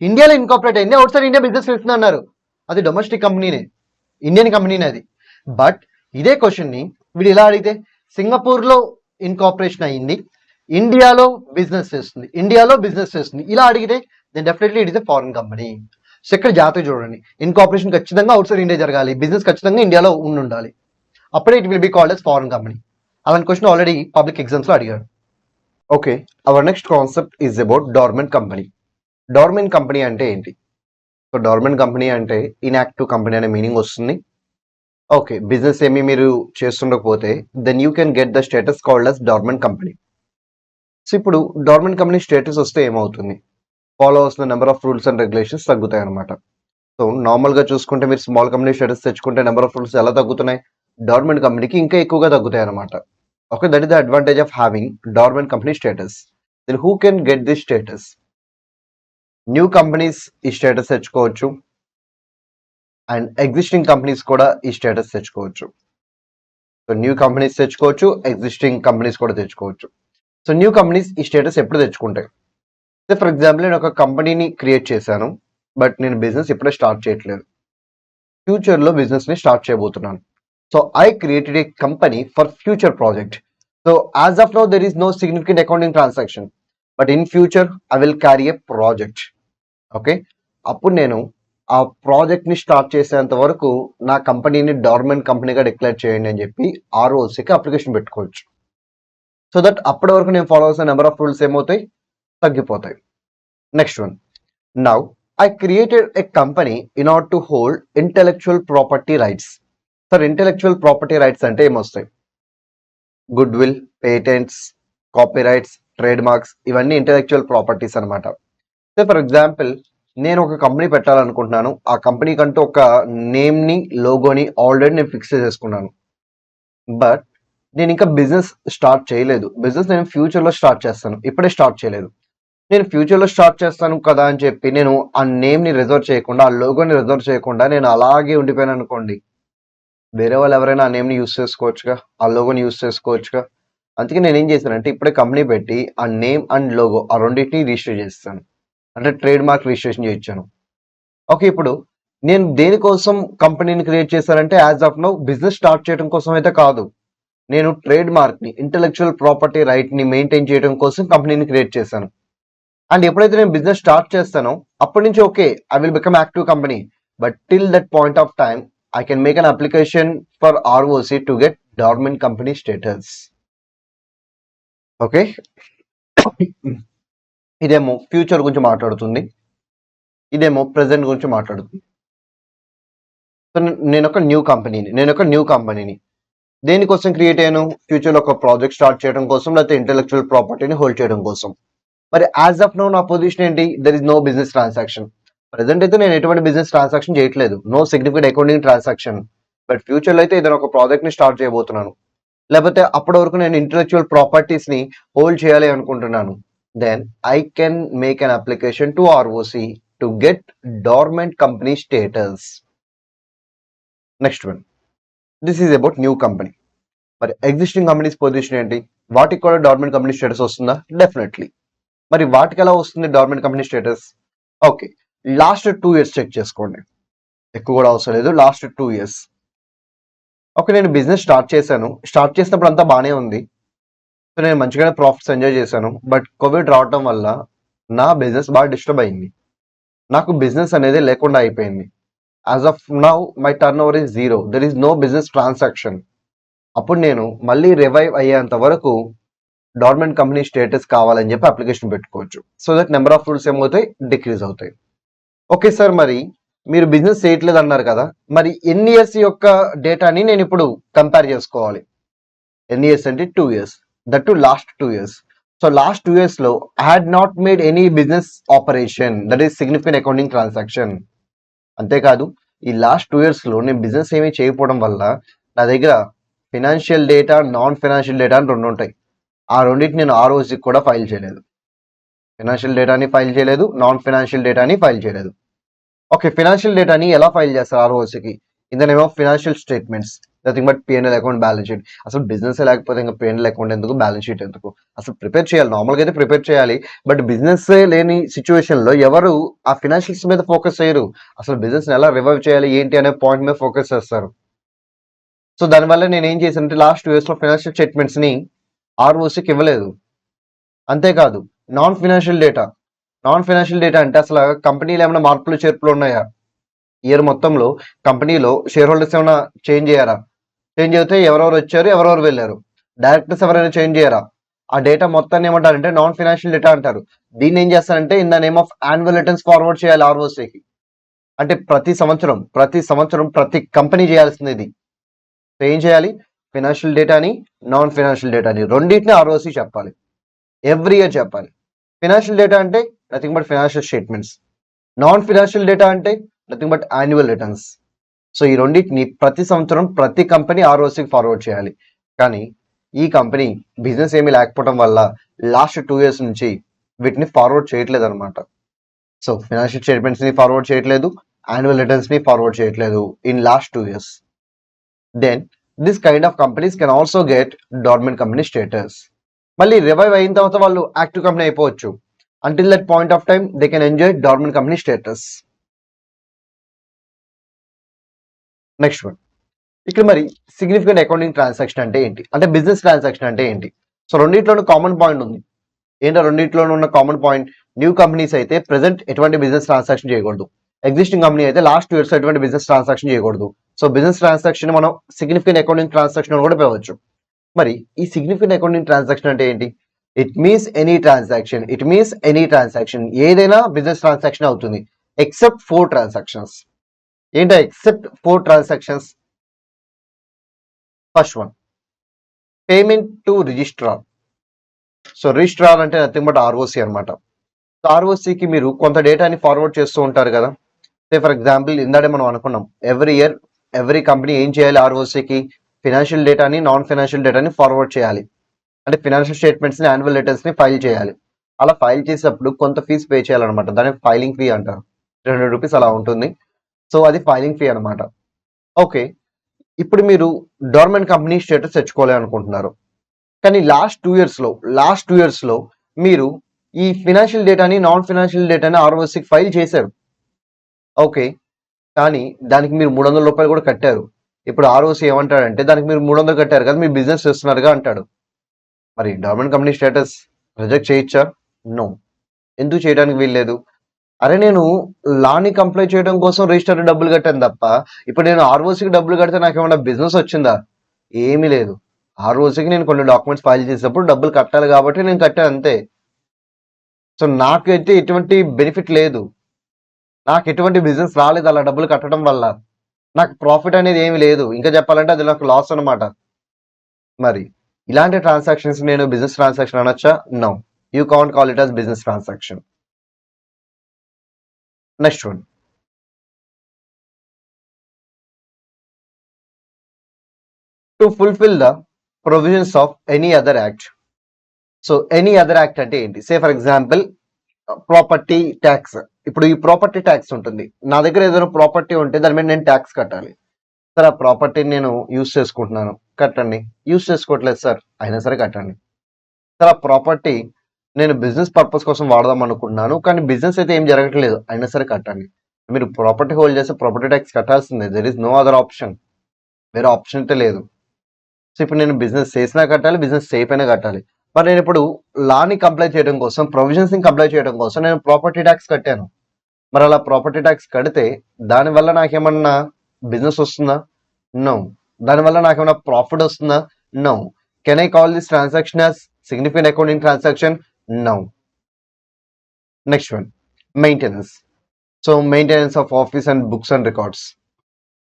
ఇండియాలో ఇన్కార్పొరేట్ అయింది, అవుట్ సైడ్ ఇండియా బిజినెస్ చేస్తుంది అన్నారు. అది డొమెస్టిక్ కంపెనీనే, ఇండియన్ కంపెనీనే అది. బట్ ఇదే క్వశ్చన్ ని వీడు ఇలా అడిగితే, సింగపూర్ లో ఇన్కార్పొరేషన్ అయింది, ఇండియాలో బిజినెస్ చేస్తుంది, ఇండియాలో బిజినెస్ చేస్తుంది, ఇలా అడిగితే then definitely it is a foreign company. So ఇక్కడ జాతీయ చూడండి, ఇన్కార్పొరేషన్ ఖచ్చితంగా అవుట్ సైడ్ ఇండియా జరగాలి, బిజినెస్ ఖచ్చితంగా ఇండియాలో ఉండాలి, అప్పుడే it will be called as foreign company. అలాంటి క్వశ్చన్ ఆల్రెడీ పబ్లిక్ ఎగ్జామ్స్ లో అడిగాడు. Okay, our next concept is about dormant company. Dormant company అంటే ఏంటి? సో డోర్మెంట్ కంపెనీ అంటే ఇన్యాక్టివ్ కంపెనీ అనే మీనింగ్ వస్తుంది. ఓకే, బిజినెస్ ఏమి మీరు చేస్తుండకపోతే then you can get the status called as dormant company. So ఇప్పుడు డోర్మెంట్ కంపెనీ స్టేటస్ వస్తే ఏమవుతుంది? ఫాలో అవుతున్న number of rules and regulations తగ్గుతాయి అనమాట. సో నార్మల్ గా చూసుకుంటే మీరు స్మాల్ కంపెనీ స్టేటస్ తెచ్చుకుంటే నెంబర్ ఆఫ్ రూల్స్ ఎలా తగ్గుతున్నాయి? డోర్మెంట్ కంపెనీకి ఇంకా ఎక్కువగా తగ్గుతాయి అనమాట. Okay, that is the advantage of having dormant company status. Then who can get this status? New companies ఈ స్టేటస్ తెచ్చుకోవచ్చు, అండ్ ఎగ్జిస్టింగ్ కంపెనీస్ కూడా ఈ స్టేటస్ తెచ్చుకోవచ్చు. సో న్యూ కంపెనీస్ తెచ్చుకోవచ్చు, ఎగ్జిస్టింగ్ కంపెనీస్ కూడా తెచ్చుకోవచ్చు. సో న్యూ కంపెనీస్ ఈ status ఎప్పుడు తెచ్చుకుంటాయి? ఫర్ ఎగ్జాంపుల్, నేను ఒక కంపెనీని క్రియేట్ చేశాను, బట్ నేను బిజినెస్ ఇప్పుడే స్టార్ట్ చేయట్లేదు, ఫ్యూచర్ లో బిజినెస్ ని స్టార్ట్ చేయబోతున్నాను. So I created a company for future project. So as of now there is no significant accounting transaction, but in future I will carry a project. Okay, అప్పుడు నేను ఆ project ని start చేసేంత వరకు నా కంపెనీని డోర్మెంట్ కంపెనీగా డిక్లేర్ చేయండి అని చెప్పి ఆర్ఓసికి అప్లికేషన్ పెట్టుకోవచ్చు. సో దట్ అప్పటి వరకు నేను ఫాలో అవుతున్న నెంబర్ ఆఫ్ రూల్స్ ఏమవుతాయి? తగ్గిపోతాయి. Next one, now I created a company in order to hold intellectual property rights. Sir intellectual property rights అంటే ఏమొస్తాయి? Good will, patents, copy rights, trade marks, ఇవన్నీ intellectual properties అనమాట. So for example, నేను ఒక company పెట్టాలనుకుంటున్నాను, ఆ company కంటూ ఒక నేమ్ ని, లోగోని ఆల్రెడీ నేను ఫిక్స్ చేసుకున్నాను, బట్ నేను ఇంకా బిజినెస్ స్టార్ట్ చేయలేదు. బిజినెస్ నేను ఫ్యూచర్ లో స్టార్ట్ చేస్తాను, ఇప్పుడే స్టార్ట్ చేయలేదు. నేను ఫ్యూచర్ లో స్టార్ట్ చేస్తాను కదా అని చెప్పి నేను ఆ నేమ్ ని రిజర్వ్ చేయకుండా, ఆ లోగోని రిజర్వ్ చేయకుండా నేను అలాగే ఉండిపోయాను అనుకోండి, వేరే వాళ్ళు ఎవరైనా ఆ నేమ్ ని యూస్ చేసుకోవచ్చుగా, ఆ లోగోని యూస్ చేసుకోవచ్చుగా. అందుకే నేను ఏం చేశానంటే ఇప్పుడే కంపెనీ పెట్టి ఆ నేమ్ అండ్ లోగో ఆ రెండింటిని రిజిస్టర్ చేస్తాను, అంటే ట్రేడ్ మార్క్ రిజిస్ట్రేషన్ చేయించాను. ఓకే, ఇప్పుడు నేను దేనికోసం కంపెనీని క్రియేట్ చేశానంటే as of now business start చేయడం కోసం అయితే కాదు, నేను ట్రేడ్ మార్క్ ని, ఇంటెలెక్చువల్ ప్రాపర్టీ రైట్ ని మెయింటైన్ చేయడం కోసం కంపెనీని క్రియేట్ చేశాను. అండ్ ఎప్పుడైతే నేను బిజినెస్ స్టార్ట్ చేస్తానో అప్పటి నుంచి okay, I will become active company, but till that point of time I can make an application for ROC to get dormant company status. Okay, ఇదేమో ఫ్యూచర్ గురించి మాట్లాడుతుంది, ఇదేమో ప్రెసెంట్ గురించి మాట్లాడుతుంది. సో నేను ఒక న్యూ కంపెనీని దేనికోసం క్రియేట్ అయ్యాను? ఫ్యూచర్ లో ఒక ప్రాజెక్ట్ స్టార్ట్ చేయడం కోసం, లేకపోతే ఇంటెలెక్చువల్ ప్రాపర్టీని హోల్డ్ చేయడం కోసం. మరి యాజ్ ఆఫ్ నో నా పొజిషన్ ఏంటి? There is no business transaction. Present అయితే నేను ఎటువంటి బిజినెస్ ట్రాన్సాక్షన్ చేయట్లేదు, no significant accounting transaction. But ఫ్యూచర్లో అయితే ఏదైనా ఒక ప్రాజెక్ట్ని స్టార్ట్ చేయబోతున్నాను, లేకపోతే అప్పటి వరకు నేను ఇంటలెక్చువల్ ప్రాపర్టీస్ని హోల్డ్ చేయాలి అనుకుంటున్నాను. Then I can make an application to ROC to get dormant company status. Next one, this is about new company. మరి ఎగ్జిస్టింగ్ కంపెనీస్ పొజిషన్ ఏంటి? వాటికి కూడా డోర్మెంట్ కంపెనీ స్టేటస్ వస్తుందా? డెఫినెట్లీ. మరి వాటికి ఎలా వస్తుంది dormant company status? Okay, last 2 years check చేసుకోండి, ఎక్కువ కూడా అవసరం లేదు, లాస్ట్ 2 years. ఓకే, నేను బిజినెస్ స్టార్ట్ చేసినప్పుడు అంతా బాగానే ఉంది, సో నేను మంచిగానే ప్రాఫిట్స్ ఎంజాయ్ చేశాను. బట్ కోవిడ్ రావటం వల్ల నా బిజినెస్ బాగా డిస్టర్బ్ అయింది, నాకు బిజినెస్ అనేది లేకుండా అయిపోయింది. As of now my turnover is 0, there is no business transaction. అప్పుడు నేను మళ్ళీ రివైవ్ అయ్యేంత వరకు డోర్మెంట్ కంపెనీ స్టేటస్ కావాలని చెప్పి అప్లికేషన్ పెట్టుకోవచ్చు. So that number of rules ఏమవుతాయి? డిక్రీజ్ అవుతాయి. ఓకే సార్, మరి మీరు బిజినెస్ చేయట్లేదు అన్నారు కదా, మరి ఎన్ని ఇయర్స్ యొక్క డేటాని నేను ఇప్పుడు కంపేర్ చేసుకోవాలి? ఎన్ని ఇయర్స్ అంటే 2 years, that to last 2 years. So last 2 years లో I had not made any business operation, that is significant accounting transaction. అంతేకాదు ఈ లాస్ట్ 2 years లో నేను బిజినెస్ ఏమీ చేయకపోవడం వల్ల నా దగ్గర financial data, non financial data అని 2 ఉంటాయి. ఆ రెండింటిని నేను ROCకి కూడా ఫైల్ చేయలేదు. ఫినాన్షియల్ డేటాని ఫైల్ చేయలేదు, నాన్ ఫినాన్షియల్ డేటాని ఫైల్ చేయలేదు. ఓకే, ఫినాన్షియల్ డేటాని ఎలా ఫైల్ చేస్తారు ROCకి? In the name of financial statements, nothing but P&L account, balance sheet. అసలు బిజినెస్ లేకపోతే ఇంకా P&L అకౌంట్ ఎందుకు, బ్యాలెన్స్ షీట్ ఎందుకు? అసలు ప్రిపేర్ చేయాలి, నార్మల్గా అయితే ప్రిపేర్ చేయాలి, బట్ బిజినెస్ లేని సిచ్యువేషన్ లో ఎవరు ఆ ఫినాన్షియల్స్ మీద ఫోకస్ చేయరు. అసలు బిజినెస్ ఎలా రివైవ్ చేయాలి ఏంటి అనే పాయింట్ మీద ఫోకస్ చేస్తారు. సో దానివల్ల నేను ఏం చేశానంటే లాస్ట్ 2 years లో ఫినాన్షియల్ స్టేట్మెంట్స్ ని ROCకి ఇవ్వలేదు. అంతేకాదు నాన్ ఫినాన్షియల్ డేటా అంటే అసలు కంపెనీలో ఏమైనా మార్పులు చేర్పులు ఉన్నాయా? ఇయర్ మొత్తంలో కంపెనీలో షేర్ హోల్డర్స్ ఏమైనా చేంజ్ అయ్యారా? చేంజ్ అయితే ఎవరెవరు వచ్చారు, ఎవరెవరు వెళ్ళారు? డైరెక్టర్స్ ఎవరైనా చేంజ్ అయ్యారా? ఆ డేటా మొత్తాన్ని ఏమంటారంటే నాన్ ఫినాన్షియల్ డేటా అంటారు. దీన్ని ఏం చేస్తారంటే in the name of annual returns forward చేయాలి ROCకి. అంటే ప్రతి సంవత్సరం ప్రతి కంపెనీ చేయాల్సింది ఇది. సో ఏం చేయాలి? ఫినాన్షియల్ డేటాని, నాన్ ఫినాన్షియల్ డేటాని రెండింటిని ROC చెప్పాలి, ఎవ్రీ ఇయర్ చెప్పాలి. ఫినాన్షియల్ డేటా అంటే nothing but financial statements, non financial data అంటే nothing but annual returns. So ఈ రెండింటిని ప్రతి సంవత్సరం ప్రతి కంపెనీ ROCకి ఫార్వర్డ్ చేయాలి. కానీ ఈ కంపెనీ బిజినెస్ ఏమీ లేకపోవడం వల్ల లాస్ట్ 2 years నుంచి వీటిని ఫార్వర్డ్ చేయట్లేదు అనమాట. సో ఫినాన్షియల్ స్టేట్మెంట్స్ని ఫార్వర్డ్ చేయట్లేదు, యాన్యువల్ రిటర్న్స్ని ఫార్వర్డ్ చేయట్లేదు in last 2 years. Then this kind of companies can also get dormant company status. మళ్ళీ రివైవ్ అయిన తర్వాత వాళ్ళు యాక్టివ్ కంపెనీ అయిపోవచ్చు. Until that point of time they can enjoy dormant company status. Next one, ఇక్కడ మరి significant accounting transaction అంటే ఏంటి, అంటే బిజినెస్ ట్రాన్సాక్షన్ అంటే ఏంటి? సో రెండింటిలోనూ కామన్ పాయింట్ ఉంది. ఏంటో రెండింటిలోనూ ఉన్న కామన్ పాయింట్? న్యూ కంపెనీస్ అయితే ప్రెసెంట్ ఎటువంటి బిజినెస్ ట్రాన్సాక్షన్ చేయకూడదు, ఎగ్జిస్టింగ్ కంపెనీ అయితే లాస్ట్ 2 years ఎటువంటి బిజినెస్ ట్రాన్సాక్షన్ చేయకూడదు. సో బిజినెస్ ట్రాన్సాక్షన్ మనం సిగ్నిఫికెంట్ అకౌంటింగ్ ట్రాన్సాక్షన్ అని కూడా పిలవచ్చు. మరి ఈ సిగ్నిఫికెంట్ అకౌంటింగ్ ట్రాన్సాక్షన్ అంటే ఏంటి? ఇట్ మీన్స్ ఎనీ ట్రాన్సాక్షన్, ఏదైనా బిజినెస్ ట్రాన్సాక్షన్ అవుతుంది ఎక్సెప్ట్ 4 transactions. ఏంటో except 4 transactions? First one, payment to registrar. So registrar అంటే నథింగ్ బట్ ROC అనమాట. సో ROCకి మీరు కొంత డేటాని ఫార్వర్డ్ చేస్తూ ఉంటారు కదా. సే ఫర్ ఎగ్జాంపుల్ ఇందాడే మనం అనుకున్నాం, ఎవ్రీ ఇయర్ ఎవ్రీ కంపెనీ ఏం చేయాలి? ROCకి ఫినాన్షియల్ డేటాని, నాన్ ఫినాన్షియల్ డేటాని ఫార్వర్డ్ చేయాలి. అంటే ఫినాన్షియల్ స్టేట్మెంట్స్ని, యాన్యువల్ రిటర్న్స్ని ఫైల్ చేయాలి. అలా ఫైల్ చేసేటప్పుడు కొంత ఫీజు పే చేయాలన్నమాట, దాన్ని ఫైలింగ్ ఫీ అంటారు. 300 రూపీస్ అలా ఉంటుంది. సో అది ఫైలింగ్ ఫీ అనమాట. ఓకే, ఇప్పుడు మీరు డోర్మెంట్ కంపెనీ స్టేటస్ తెచ్చుకోవాలి అనుకుంటున్నారు, కానీ లాస్ట్ 2 years లో మీరు ఈ ఫినాన్షియల్ డేటాని, నాన్ ఫినాన్షియల్ డేటాని ROCకి ఫైల్ చేశారు. ఓకే, కానీ దానికి మీరు 300 రూపాయలు కూడా కట్టారు. ఇప్పుడు ROC ఏమంటాడంటే దానికి మీరు 300 కట్టారు కదా, మీరు బిజినెస్ చేస్తున్నారుగా అంటాడు. మరి డోర్మెంట్ కంపెనీ స్టేటస్ రిజెక్ట్ చేయొచ్చా? నో. ఎందుకు చేయడానికి వీల్లేదు? అరే నేను లాని కంప్లై చేయడం కోసం రిజిస్టర్ డబ్బులు కట్టాను తప్ప, ఇప్పుడు నేను ROCకి డబ్బులు కడితే నాకు ఏమైనా బిజినెస్ వచ్చిందా? ఏమీ లేదు. ROCకి నేను కొన్ని డాక్యుమెంట్స్ ఫైల్ చేసేటప్పుడు డబ్బులు కట్టాలి కాబట్టి నేను కట్టాను అంతే. సో నాకైతే ఎటువంటి బెనిఫిట్ లేదు, నాకు ఎటువంటి బిజినెస్ రాలేదు అలా డబ్బులు కట్టడం వల్ల. నాకు ప్రాఫిట్ అనేది ఏమీ లేదు, ఇంకా చెప్పాలంటే అది నాకు లాస్ అనమాట. మరి ఇలాంటి ట్రాన్సాక్షన్స్ నేను బిజినెస్ ట్రాన్సాక్షన్ అనొచ్చా? No, you can't call it as business transaction. Next one, to fulfil the provisions of any other act. So any other act అంటే ఏంటి? Say for example property tax. ఇప్పుడు ఈ property tax ఉంటుంది, నా దగ్గర ఏదైనా property ఉంటే దాని మీద నేను ట్యాక్స్ కట్టాలి. సార్ ఆ ప్రాపర్టీని నేను యూస్ చేసుకుంటున్నాను, కట్టండి. యూస్ చేసుకోవట్లేదు సార్, అయినా సరే కట్టండి. సార్ ఆ ప్రాపర్టీ నేను బిజినెస్ పర్పస్ కోసం వాడదాం అనుకున్నాను, కానీ బిజినెస్ అయితే ఏం జరగట్లేదు, అయినా సరే కట్టండి. మీరు ప్రాపర్టీ హోల్డ్ చేస్తే ప్రాపర్టీ ట్యాక్స్ కట్టాల్సిందే. There is no other option, వేరే ఆప్షన్ అయితే లేదు. సో ఇప్పుడు నేను బిజినెస్ చేసినా కట్టాలి, బిజినెస్ చేయకపోయినా కట్టాలి. మరి నేను ఇప్పుడు లాని కంప్లై చేయడం కోసం, ప్రొవిజన్స్ ని కంప్లై చేయడం కోసం నేను ప్రాపర్టీ ట్యాక్స్ కట్టాను. మరి అలా ప్రాపర్టీ ట్యాక్స్ కడితే దానివల్ల నాకేమన్నా బిజినెస్ వస్తుందా? నో. దానివల్ల నాకేమన్నా ప్రాఫిట్ వస్తుందా? No. Can I call this transaction as significant accounting transaction? No. Next one, maintenance. So maintenance of office and books and records.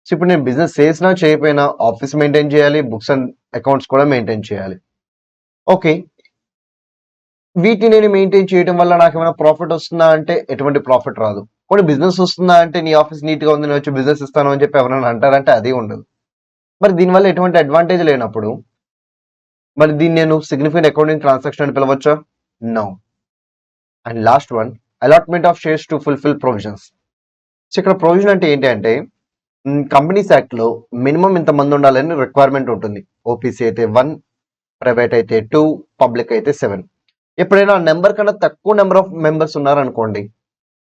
So ఇప్పుడు నేను బిజినెస్ చేసినా చేయకపోయినా ఆఫీస్ మెయింటైన్ చేయాలి, బుక్స్ అండ్ అకౌంట్స్ కూడా maintain చేయాలి. Okay, వీటిని నేను maintain చేయడం వల్ల నాకు ఏమైనా ప్రాఫిట్ వస్తుందా అంటే ఎటువంటి ప్రాఫిట్ రాదు. కొన్ని బిజినెస్ వస్తుందా అంటే నీ ఆఫీస్ నీట్ గా ఉంది, నేను వచ్చి బిజినెస్ ఇస్తాను అని చెప్పి ఎవరైనా అంటారంటే అది ఉండదు. మరి దీనివల్ల ఎటువంటి అడ్వాంటేజ్ లేనప్పుడు మరి దీన్ని నేను సిగ్నిఫికెంట్ అకౌంటింగ్ ట్రాన్సాక్షన్ అని పిలవచ్చా? No. And last one, allotment of shares to fulfil provisions. So ఇక్కడ ప్రొవిజన్ అంటే ఏంటి అంటే కంపెనీస్ యాక్ట్ లో మినిమం ఇంతమంది ఉండాలని రిక్వైర్మెంట్ ఉంటుంది. ఓపీసీ అయితే 1, ప్రైవేట్ అయితే 2, పబ్లిక్ అయితే 7. ఎప్పుడైనా నెంబర్ కన్నా తక్కువ నెంబర్ ఆఫ్ మెంబర్స్ ఉన్నారనుకోండి,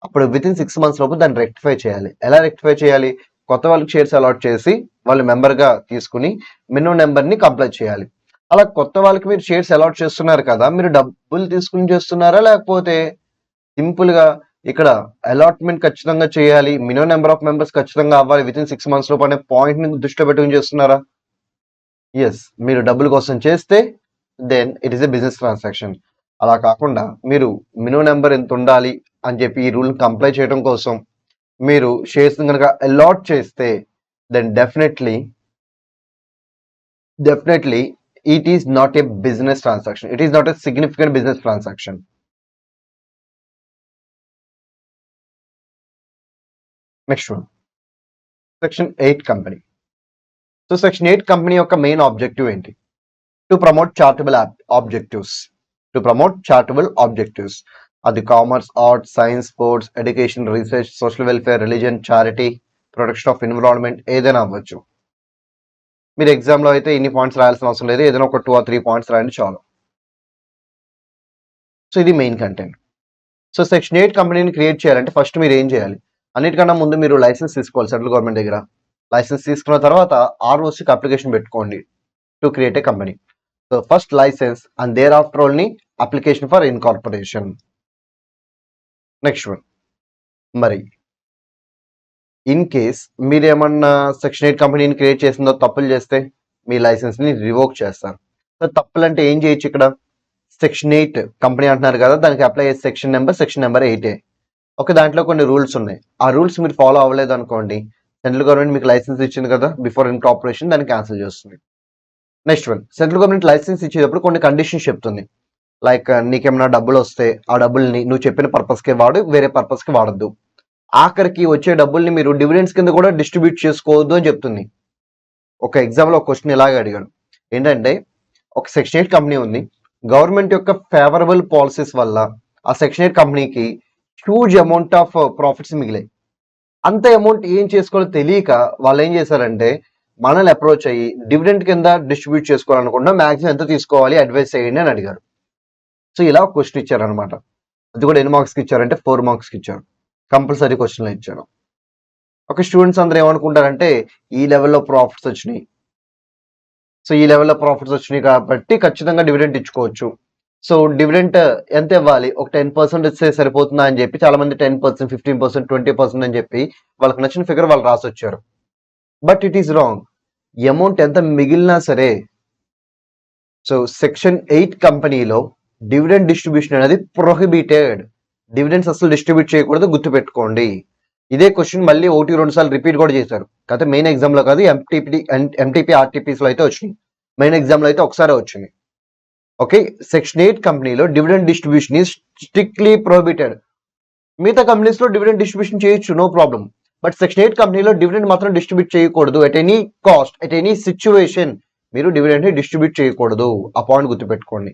అప్పుడు విత్ ఇన్ 6 months లోపు దాన్ని రెక్టిఫై చేయాలి. ఎలా రెక్టిఫై చేయాలి? కొత్త వాళ్ళకి షేర్స్ అలాట్ చేసి వాళ్ళు మెంబర్ గా తీసుకుని మినిమం నెంబర్ ని కంప్లీట్ చేయాలి. అలా కొత్త వాళ్ళకి మీరు షేర్స్ అలాట్ చేస్తున్నారు కదా, మీరు డబ్బులు తీసుకుని చేస్తున్నారా, లేకపోతే సింపుల్ గా ఇక్కడ అలాట్మెంట్ ఖచ్చితంగా చేయాలి, మినిమం నెంబర్ ఆఫ్ మెంబర్స్ ఖచ్చితంగా అవ్వాలి విత్ ఇన్ 6 months లోపు అనే పాయింట్ ని దృష్టిలో పెట్టుకుని చేస్తున్నారా? ఎస్, మీరు డబ్బుల కోసం చేస్తే then it is a business transaction. అలా కాకుండా మీరు మినిమం నెంబర్ ఎంత ఉండాలి అని చెప్పి ఈ రూల్ కంప్లై చేయడం కోసం మీరు షేర్స్ కనుక అలాట్ చేస్తే then definitely it is not a business transaction, it is not a significant business transaction. Next one, section 8 company. So section 8 company యొక్క మెయిన్ ఆబ్జెక్టివ్ ఏంటి? To promote charitable objectives. అది commerce, arts, science, sports, education, research, social welfare, religion, charity, protection of environment, ఏదైనా అవ్వచ్చు. మీరు exam లో అయితే ఇన్ని points రాయాల్సిన అవసరం లేదు, ఏదైనా ఒక 2 or 3 పాయింట్స్ రాయండి చాలు. సో ఇది మెయిన్ కంటెంట్. సో సెక్షన్ 8 కంపెనీని క్రియేట్ చేయాలంటే ఫస్ట్ మీరు ఏం చేయాలి? అన్నిటికన్నా ముందు మీరు లైసెన్స్ తీసుకోవాలి సెంట్రల్ గవర్నమెంట్ దగ్గర. లైసెన్స్ తీసుకున్న తర్వాత ఆర్ఓసికి అప్లికేషన్ పెట్టుకోండి to create a company. So first licence and thereafter only application for incorporation. Next one, మరి ఇన్ కేస్ మీరేమన్నా సెక్షన్ 8 కంపెనీని క్రియేట్ చేసిందో తప్పులు చేస్తే మీ లైసెన్స్ ని రివోక్ చేస్తారు. సో తప్పులు అంటే ఏం చేయొచ్చు? ఇక్కడ సెక్షన్ 8 కంపెనీ అంటున్నారు కదా, దానికి అప్లై అయ్యే సెక్షన్ నెంబర్ 8. ఓకే, దాంట్లో కొన్ని రూల్స్ ఉన్నాయి. ఆ రూల్స్ మీరు ఫాలో అవ్వలేదు అనుకోండి, సెంట్రల్ గవర్నమెంట్ మీకు లైసెన్స్ ఇచ్చింది కదా బిఫోర్ ఇన్కార్పొరేషన్, దాన్ని క్యాన్సిల్ చేస్తుంది. Next one, central government licence ఇచ్చేటప్పుడు కొన్ని కండిషన్స్ చెప్తుంది. లైక్ నీకేమైనా డబ్బులు వస్తే ఆ డబ్బుల్ని నువ్వు చెప్పిన పర్పస్కే వాడు, వేరే పర్పస్కి వాడద్దు. ఆఖరికి వచ్చే డబ్బుల్ని మీరు డివిడెండ్స్ కింద కూడా డిస్ట్రిబ్యూట్ చేసుకోవద్దు అని చెప్తుంది. ఒక ఎగ్జామ్ లో ఒక క్వశ్చన్ ఇలాగే అడిగాడు. ఏంటంటే ఒక సెక్షన్ 8 కంపెనీ ఉంది, గవర్నమెంట్ యొక్క ఫేవరబుల్ పాలసీస్ వల్ల ఆ సెక్షన్ 8 కంపెనీకి హ్యూజ్ అమౌంట్ ఆఫ్ ప్రాఫిట్స్ మిగిలాయి. అంత అమౌంట్ ఏం చేసుకోవాలో తెలియక వాళ్ళు ఏం చేశారంటే మనల్ని అప్రోచ్ అయ్యి డివిడెండ్ కింద డిస్ట్రిబ్యూట్ చేసుకోవాలనుకుంటున్నా, మాక్సిమం ఎంత తీసుకోవాలి అడ్వైస్ చేయండి అని అడిగారు. సో ఇలా ఒక క్వశ్చన్ ఇచ్చారనమాట. అది కూడా ఎన్ని మార్క్స్కి ఇచ్చారంటే 4 marksకి ఇచ్చారు. కంపల్సరీ క్వశ్చన్లు ఇచ్చారు. ఒక స్టూడెంట్స్ అందరూ ఏమనుకుంటారంటే ఈ లెవెల్లో ప్రాఫిట్స్ వచ్చినాయి, సో ఈ లెవెల్లో ప్రాఫిట్స్ వచ్చినాయి కాబట్టి ఖచ్చితంగా డివిడెంట్ ఇచ్చుకోవచ్చు. సో డివిడెంట్ ఎంత ఇవ్వాలి? ఒక 10% ఇస్తే సరిపోతుందా అని చెప్పి చాలా మంది 10%, 15%, 20% అని చెప్పి వాళ్ళకి నచ్చిన ఫిగర్ వాళ్ళు రాసొచ్చారు. But it is wrong. Amount ఎంత మిగిలినా సరే, సో సెక్షన్ 8 కంపెనీలో డివిడెండ్ డిస్ట్రిబ్యూషన్ అనేది ప్రొహిబిటెడ్. డివిడెండ్స్ అసలు డిస్ట్రిబ్యూట్ చేయకూడదు, గుర్తుపెట్టుకోండి. ఇదే క్వశ్చన్ మళ్ళీ 1-2 సార్లు రిపీట్ కూడా చేశారు. కాకపోతే మెయిన్ ఎగ్జామ్ లో కాదు, ఎంటీపీ ఆర్టీపీస్ లో అయితే వచ్చినాయి. మెయిన్ ఎగ్జామ్ లో అయితే ఒకసారి వచ్చింది. ఓకే, సెక్షన్ 8 కంపెనీలో dividend distribution is strictly prohibited. మిగతా కంపెనీస్ లో డివిడెండ్ డిస్ట్రిబ్యూషన్ చేయొచ్చు, నో ప్రాబ్లం. బట్ సెక్షన్ 8 కంపెనీలో డివిడెండ్ మాత్రం డిస్ట్రిబ్యూట్ చేయకూడదు. At any cost, at any situation మీరు డివిడెండ్ ని డిస్ట్రిబ్యూట్ చేయకూడదు. ఆ పాయింట్ గుర్తుపెట్టుకోండి.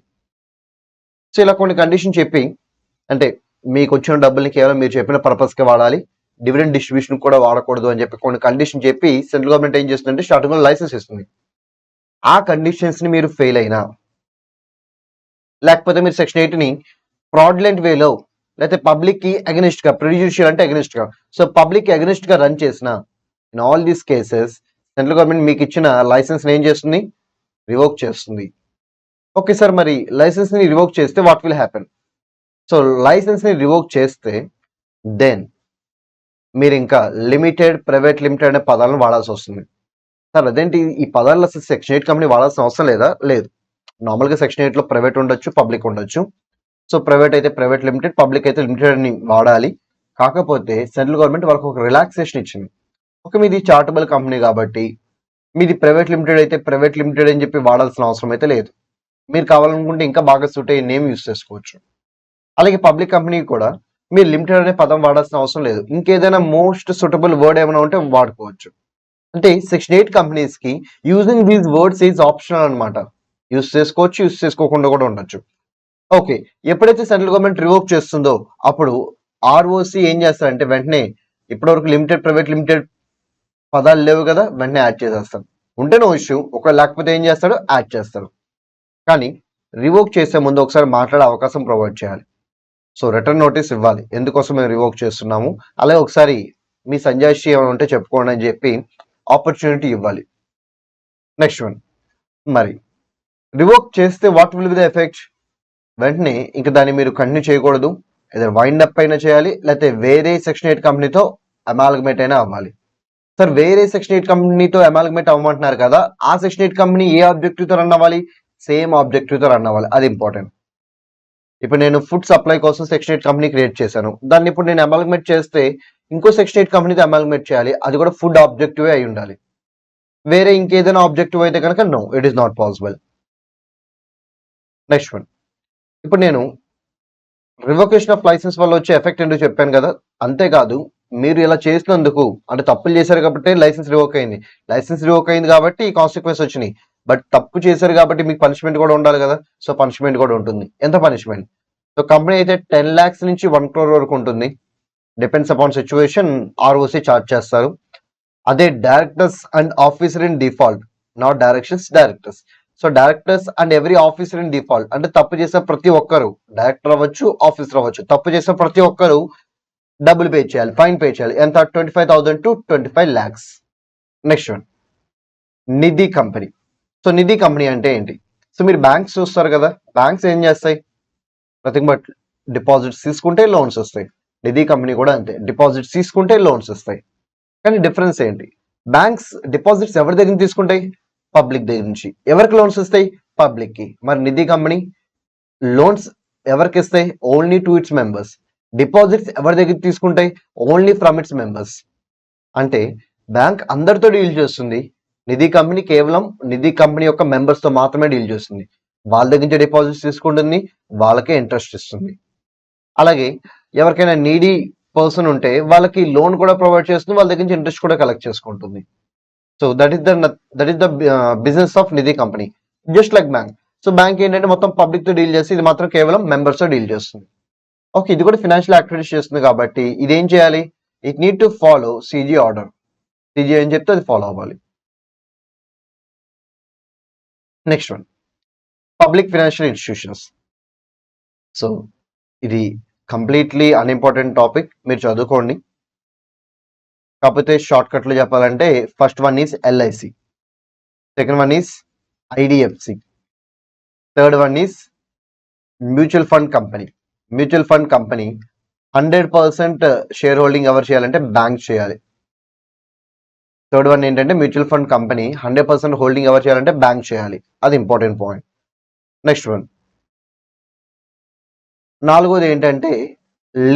సో ఇలా కొన్ని కండిషన్ చెప్పి, అంటే మీకు వచ్చిన డబ్బుల్ని కేవలం మీరు చెప్పిన పర్పస్ కి వాడాలి, డివిడెండ్ డిస్ట్రిబ్యూషన్ కూడా వాడకూడదు అని చెప్పి కొన్ని కండిషన్ చెప్పి సెంట్రల్ గవర్నమెంట్ ఏం చేస్తుందంటే స్టార్టింగ్ లో లైసెన్స్ ఇస్తుంది. ఆ కండిషన్స్ ని మీరు ఫెయిల్ అయినా, లేకపోతే మీరు సెక్షన్ 8 ని ఫ్రాడ్లెంట్ వేలో, లేకపోతే పబ్లిక్ కి అగెనిస్ట్ గా, ప్రిజుడిషియల్ అంటే అగెనిస్ట్ గా, సో పబ్లిక్ కి అగెనిస్ట్ గా రన్ చేసిన, in all these cases central government మీకు ఇచ్చిన లైసెన్స్ ఏం చేస్తుంది? రివోక్ చేస్తుంది. ఓకే సార్, మరి లైసెన్స్ ని రివోక్ చేస్తే what will happen? So licence ని రివోక్ చేస్తే దెన్ మీరు ఇంకా లిమిటెడ్, ప్రైవేట్ లిమిటెడ్ అనే పదాలను వాడాల్సి వస్తుంది. సార్ అదేంటి ఈ పదాలు అసలు సెక్షన్ 8 కంపెనీ వాడాల్సిన అవసరం లేదా? లేదు. నార్మల్గా సెక్షన్ 8 లో ప్రైవేట్ ఉండొచ్చు, పబ్లిక్ ఉండొచ్చు. సో ప్రైవేట్ అయితే ప్రైవేట్ లిమిటెడ్, పబ్లిక్ అయితే లిమిటెడ్ అని వాడాలి. కాకపోతే సెంట్రల్ గవర్నమెంట్ వాళ్ళకి ఒక రిలాక్సేషన్ ఇచ్చింది. ఒక మీది చార్టబుల్ కంపెనీ కాబట్టి మీది ప్రైవేట్ లిమిటెడ్ అయితే ప్రైవేట్ లిమిటెడ్ అని చెప్పి వాడాల్సిన అవసరం అయితే లేదు. మీరు కావాలనుకుంటే ఇంకా బాగా సూట్ అయ్యే నేమ్ యూస్ చేసుకోవచ్చు. అలాగే పబ్లిక్ కంపెనీ కూడా మీరు లిమిటెడ్ అనే పదం వాడాల్సిన అవసరం లేదు. ఇంకేదైనా మోస్ట్ సూటబుల్ వర్డ్ ఏమైనా ఉంటే వాడుకోవచ్చు. అంటే సెక్షన్ 8 కంపెనీస్ కి using these words is optional అనమాట. యూస్ చేసుకోవచ్చు, యూస్ చేసుకోకుండా కూడా ఉండొచ్చు. ఓకే, ఎప్పుడైతే సెంట్రల్ గవర్నమెంట్ రివోక్ చేస్తుందో అప్పుడు ఆర్ఓసి ఏం చేస్తారంటే వెంటనే ఇప్పటివరకు లిమిటెడ్, ప్రైవేట్ లిమిటెడ్ పదాలు లేవు కదా, వెంటనే యాడ్ చేసేస్తాడు. ఉంటే నో ఇష్యూ, ఒకవేళ లేకపోతే ఏం చేస్తాడు? యాడ్ చేస్తాడు. కానీ రివోక్ చేసే ముందు ఒకసారి మాట్లాడే అవకాశం ప్రొవైడ్ చేయాలి. సో రిటర్న్ నోటీస్ ఇవ్వాలి, ఎందుకోసం మేము రివోక్ చేస్తున్నాము, అలాగే ఒకసారి మీ సంజాయిషి ఏమైనా ఉంటే చెప్పుకోండి అని చెప్పి ఆపర్చునిటీ ఇవ్వాలి. నెక్స్ట్ వన్, మరి రివోక్ చేస్తే what will be the effect? వెంటనే ఇంకా దాన్ని మీరు కంటిన్యూ చేయకూడదు. ఏదైనా వైండ్ అప్ అయినా చేయాలి, లేకపోతే వేరే సెక్షన్ 8 కంపెనీతో అమాల్గమేట్ అయినా అవ్వాలి. సార్ వేరే సెక్షన్ 8 కంపెనీతో అమాల్గమేట్ అవ్వమంటున్నారు కదా, ఆ సెక్షన్ 8 కంపెనీ ఏ ఆబ్జెక్టివ్ తో రన్ అవ్వాలి? సేమ్ ఆబ్జెక్టివ్ తో రన్ అవ్వాలి. అది ఇంపార్టెంట్. ఇప్పుడు నేను ఫుడ్ సప్లై కోసం సెక్షన్ 8 కంపెనీ క్రియేట్ చేశాను. దాన్ని ఇప్పుడు నేను అమాల్గమేట్ చేస్తే ఇంకో సెక్షన్ 8 కంపెనీతో అమాల్గమేట్ చేయాలి, అది కూడా ఫుడ్ ఆబ్జెక్టివ్ అయి ఉండాలి. వేరే ఇంకేదైనా ఆబ్జెక్టివ్ అయితే కనుక no, it is not possible. Next one, ఇప్పుడు నేను రివోకేషన్ ఆఫ్ లైసెన్స్ వల్ల వచ్చే ఎఫెక్ట్ ఏంటో చెప్పాను కదా, అంతేకాదు మీరు ఇలా చేసినందుకు, అంటే తప్పులు చేశారు కాబట్టి లైసెన్స్ రివోక్ అయింది, లైసెన్స్ రివోక్ అయింది కాబట్టి ఈ కాన్సిక్వెన్స్ వచ్చినాయి. బట్ తప్పు చేశారు కాబట్టి మీకు పనిష్మెంట్ కూడా ఉండాలి కదా, సో పనిష్మెంట్ కూడా ఉంటుంది. ఎంత పనిష్మెంట్? సో కంపెనీ అయితే 10 lakhs నుంచి 1 crore వరకు ఉంటుంది. Depends upon situation ROC charge చేస్తారు. అదే directors and officer in default, not directions, directors. So directors and every officer in default, అంటే తప్పు చేసిన ప్రతి ఒక్కరు, డైరెక్టర్ అవ్వచ్చు, ఆఫీసర్ అవ్వచ్చు, తప్పు చేసిన ప్రతి ఒక్కరు డబ్బులు పే చేయాలి, ఫైన్ పే చేయాలి. ఎంత? 25,000 to 25 lakhs. Next one, Nidhi company. So Nidhi company అంటే ఏంటి? సో మీరు బ్యాంక్స్ చూస్తారు కదా, బ్యాంక్స్ ఏం చేస్తాయి? నథింగ్ బట్ డిపాజిట్స్ తీసుకుంటే లోన్స్ వస్తాయి. నిధి కంపెనీ కూడా అంతే, డిపాజిట్స్ తీసుకుంటే లోన్స్ వస్తాయి. కానీ డిఫరెన్స్ ఏంటి? బ్యాంక్స్ డిపాజిట్స్ ఎవరి దగ్గర తీసుకుంటాయి? పబ్లిక్ దగ్గర నుంచి. ఎవరికి లోన్స్ వస్తాయి? పబ్లిక్ కి. మరి నిధి కంపెనీ లోన్స్ ఎవరికి ఇస్తాయి? Only to its members. Deposits ఎవరి దగ్గర తీసుకుంటాయి? Only from its members. అంటే బ్యాంక్ అందరితో డీల్ చేస్తుంది, నిధి కంపెనీ కేవలం నిధి కంపెనీ యొక్క మెంబర్స్ తో మాత్రమే డీల్ చేస్తుంది. వాళ్ళ దగ్గర నుంచి డిపాజిట్స్ తీసుకుంటుంది, వాళ్ళకే ఇంట్రెస్ట్ ఇస్తుంది. అలాగే ఎవరికైనా నీడీ పర్సన్ ఉంటే వాళ్ళకి లోన్ కూడా ప్రొవైడ్ చేస్తుంది, వాళ్ళ దగ్గర నుంచి ఇంట్రెస్ట్ కూడా కలెక్ట్ చేసుకుంటుంది. So that is the business of Nidhi company, just like bank. So bank ఏంటంటే మొత్తం పబ్లిక్ తో డీల్ చేసి, ఇది మాత్రం కేవలం మెంబర్స్ తో డీల్ చేస్తుంది. ఓకే, ఇది కూడా ఫినాన్షియల్ యాక్టివిటీస్ చేస్తుంది కాబట్టి ఇదేం చేయాలి? It need to follow CG order. CG ఏం చెప్తే అది ఫాలో అవ్వాలి. Next one, public financial institutions. So ఇది కంప్లీట్లీ అన్ఇంపార్టెంట్ టాపిక్, మీరు చదువుకోండి. కాకపోతే షార్ట్ కట్లో చెప్పాలంటే first one is LIC, second one is IDFC, third one is mutual fund company. Mutual fund company 100% share holding ఎవరు చేయాలంటే బ్యాంక్ చేయాలి. థర్డ్ వన్ ఏంటంటే మ్యూచువల్ ఫండ్ కంపెనీ 100% హోల్డింగ్ ఎవరు చేయాలంటే బ్యాంక్ చేయాలి. అది ఇంపార్టెంట్ పాయింట్. నెక్స్ట్ వన్, నాలుగోది ఏంటంటే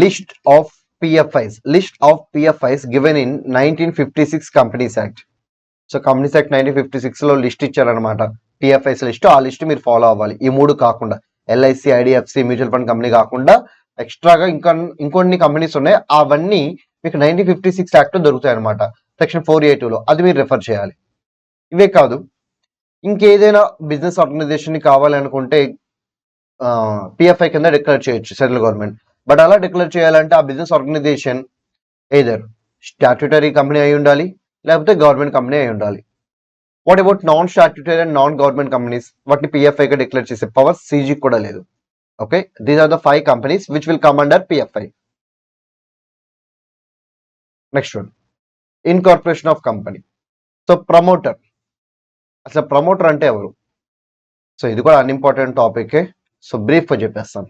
list of PFIs. List of PFIs given in 1956 companies act. So companies act 1956 లో లిస్ట్ ఇచ్చారనమాట, పిఎఫ్ఐస్ లిస్ట్. ఆ లిస్ట్ మీరు ఫాలో అవ్వాలి. ఈ మూడు కాకుండా, LIC, IDFC, mutual fund company కాకుండా ఎక్స్ట్రాగా ఇంకొన్ని కంపెనీస్ ఉన్నాయి, అవన్నీ మీకు 1956 యాక్ట్ దొరుకుతాయి అనమాట, సెక్షన్ 4A2లో. అది మీరు రెఫర్ చేయాలి. ఇవే కాదు, ఇంకేదైనా బిజినెస్ ఆర్గనైజేషన్ కావాలి అనుకుంటే పిఎఫ్ఐ కింద డిక్లేర్ చేయొచ్చు సెంట్రల్ గవర్నమెంట్. బట్ అలా డిక్లేర్ చేయాలంటే ఆ business organisation either statutory company అయి ఉండాలి, లేకపోతే గవర్నమెంట్ కంపెనీ అయి ఉండాలి. What about non statutory and non government companies? వాటిని పిఎఫ్ఐగా డిక్లేర్ చేసే పవర్ సీజీ కూడా లేదు. Okay, these are the 5 companies which will come under PFI. Next one, incorporation of company. So promoter, అసలు ప్రమోటర్ అంటే ఎవరు? సో ఇది కూడా అన్ఇంపార్టెంట్ టాపిక్. సో బ్రీఫ్గా చెప్పేస్తాను.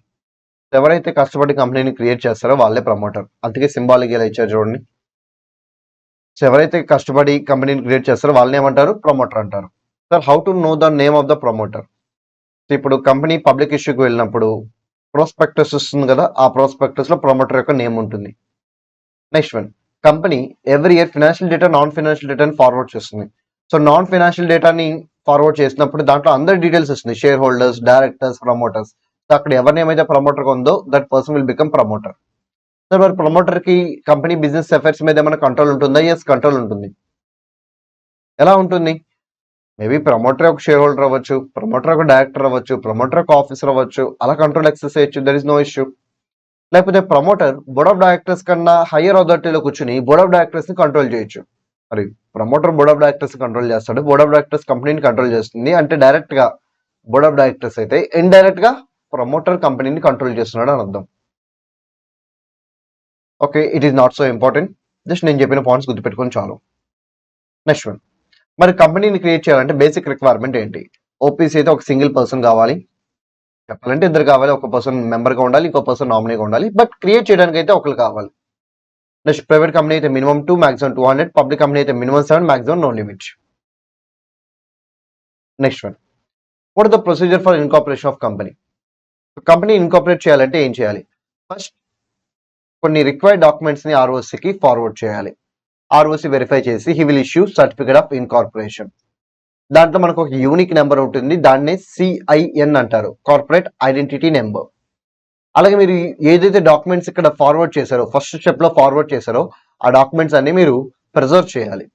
ఎవరైతే కష్టపడి కంపెనీని క్రియేట్ చేస్తారో వాళ్ళే ప్రమోటర్. అందుకే సింబాలిక్ ఇలా ఇచ్చారు చూడండి. సో ఎవరైతే కష్టపడి కంపెనీని క్రియేట్ చేస్తారో వాళ్ళని ఏమంటారు? ప్రమోటర్ అంటారు. Sir, how to know the name of the promoter? ఇప్పుడు కంపెనీ పబ్లిక్ ఇష్యూకి వెళ్ళినప్పుడు ప్రోస్పెక్టస్ వస్తుంది కదా, ఆ ప్రోస్పెక్టస్ లో ప్రమోటర్ యొక్క నేమ్ ఉంటుంది. Next one, company every year financial data, non financial డేటాని ఫార్వర్డ్ చేస్తుంది. సో నాన్ ఫినాన్షియల్ డేటాని ఫార్వర్డ్ చేసినప్పుడు దాంట్లో అందరి డీటెయిల్స్ వస్తుంది, share holders, directors, promoters. So అక్కడ ఎవరిని ఏమైతే ప్రమోటర్ ఉందో that person will become promoter. Sir, మరి ప్రమోటర్ కి కంపెనీ బిజినెస్ అఫైర్స్ మీద ఏమైనా కంట్రోల్ ఉంటుందా? ఎస్, కంట్రోల్ ఉంటుంది. ఎలా ఉంటుంది? మేబీ ప్రమోటర్ ఒక షేర్ హోల్డర్ అవ్వచ్చు, ప్రమోటర్ ఒక డైరెక్టర్ అవ్వచ్చు, ప్రమోటర్ ఒక ఆఫీసర్ అవ్వచ్చు, అలా కంట్రోల్ ఎక్సెస్ చేయొచ్చు, దర్ ఇస్ నో ఇష్యూ. లేకపోతే ప్రమోటర్ బోర్డ్ ఆఫ్ డైరెక్టర్స్ కన్నా హయ్యర్ అథారిటీలో కూర్చుని బోర్డ్ ఆఫ్ డైరెక్టర్స్ ని కంట్రోల్ చేయొచ్చు. మరి promoter board of directors control చేస్తాడు, బోర్డ్ ఆఫ్ డైరెక్టర్స్ కంపెనీని కంట్రోల్ చేస్తుంది అంటే డైరెక్ట్ గా బోర్డ్ ఆఫ్ డైరెక్టర్స్ అయితే, ఇండైరెక్ట్ గా ప్రమోటర్ కంపెనీని కంట్రోల్ చేస్తున్నాడు అని అర్థం. Okay, it is not so important, just నేను చెప్పిన పాయింట్స్ గుర్తుపెట్టుకొని చాలు. నెక్స్ట్ వన్, మరి కంపెనీని క్రియేట్ చేయాలంటే బేసిక్ రిక్వైర్మెంట్ ఏంటి? ఓపీసీ అయితే ఒక సింగిల్ పర్సన్ కావాలి, చెప్పాలంటే ఇద్దరు కావాలి, ఒక పర్సన్ మెంబర్గా ఉండాలి, ఇంకో పర్సన్ నామినీగా ఉండాలి, బట్ క్రియేట్ చేయడానికి అయితే ఒకరు కావాలి. నెక్స్ట్, ప్రైవేట్ కంపెనీ అయితే మినిమం 2, మాక్సిమం 200, పబ్లిక్ కంపెనీ అయితే minimum 7, maximum no limit. Next one, what is the procedure for incorporation of company? Company incorporate చేయాలంటే ఏం చేయాలి? ఫస్ట్ కొన్ని రిక్వైర్డ్ డాక్యుమెంట్స్ ని ఆర్ఓసికి ఫార్వర్డ్ చేయాలి. ఆర్ఓసి వెరిఫై చేసి he will issue certificate of incorporation. దాంట్లో మనకు ఒక యూనిక్ నెంబర్ ఉంటుంది, దాన్నే CIN అంటారు, కార్పొరేట్ ఐడెంటిటీ నెంబర్. అలాగే మీరు ఏదైతే డాక్యుమెంట్స్ ఇక్కడ ఫార్వర్డ్ చేశారో, ఫస్ట్ స్టెప్ లో ఫార్వర్డ్ చేశారో ఆ డాక్యుమెంట్స్ అన్ని మీరు ప్రిజర్వ్ చేయాలి.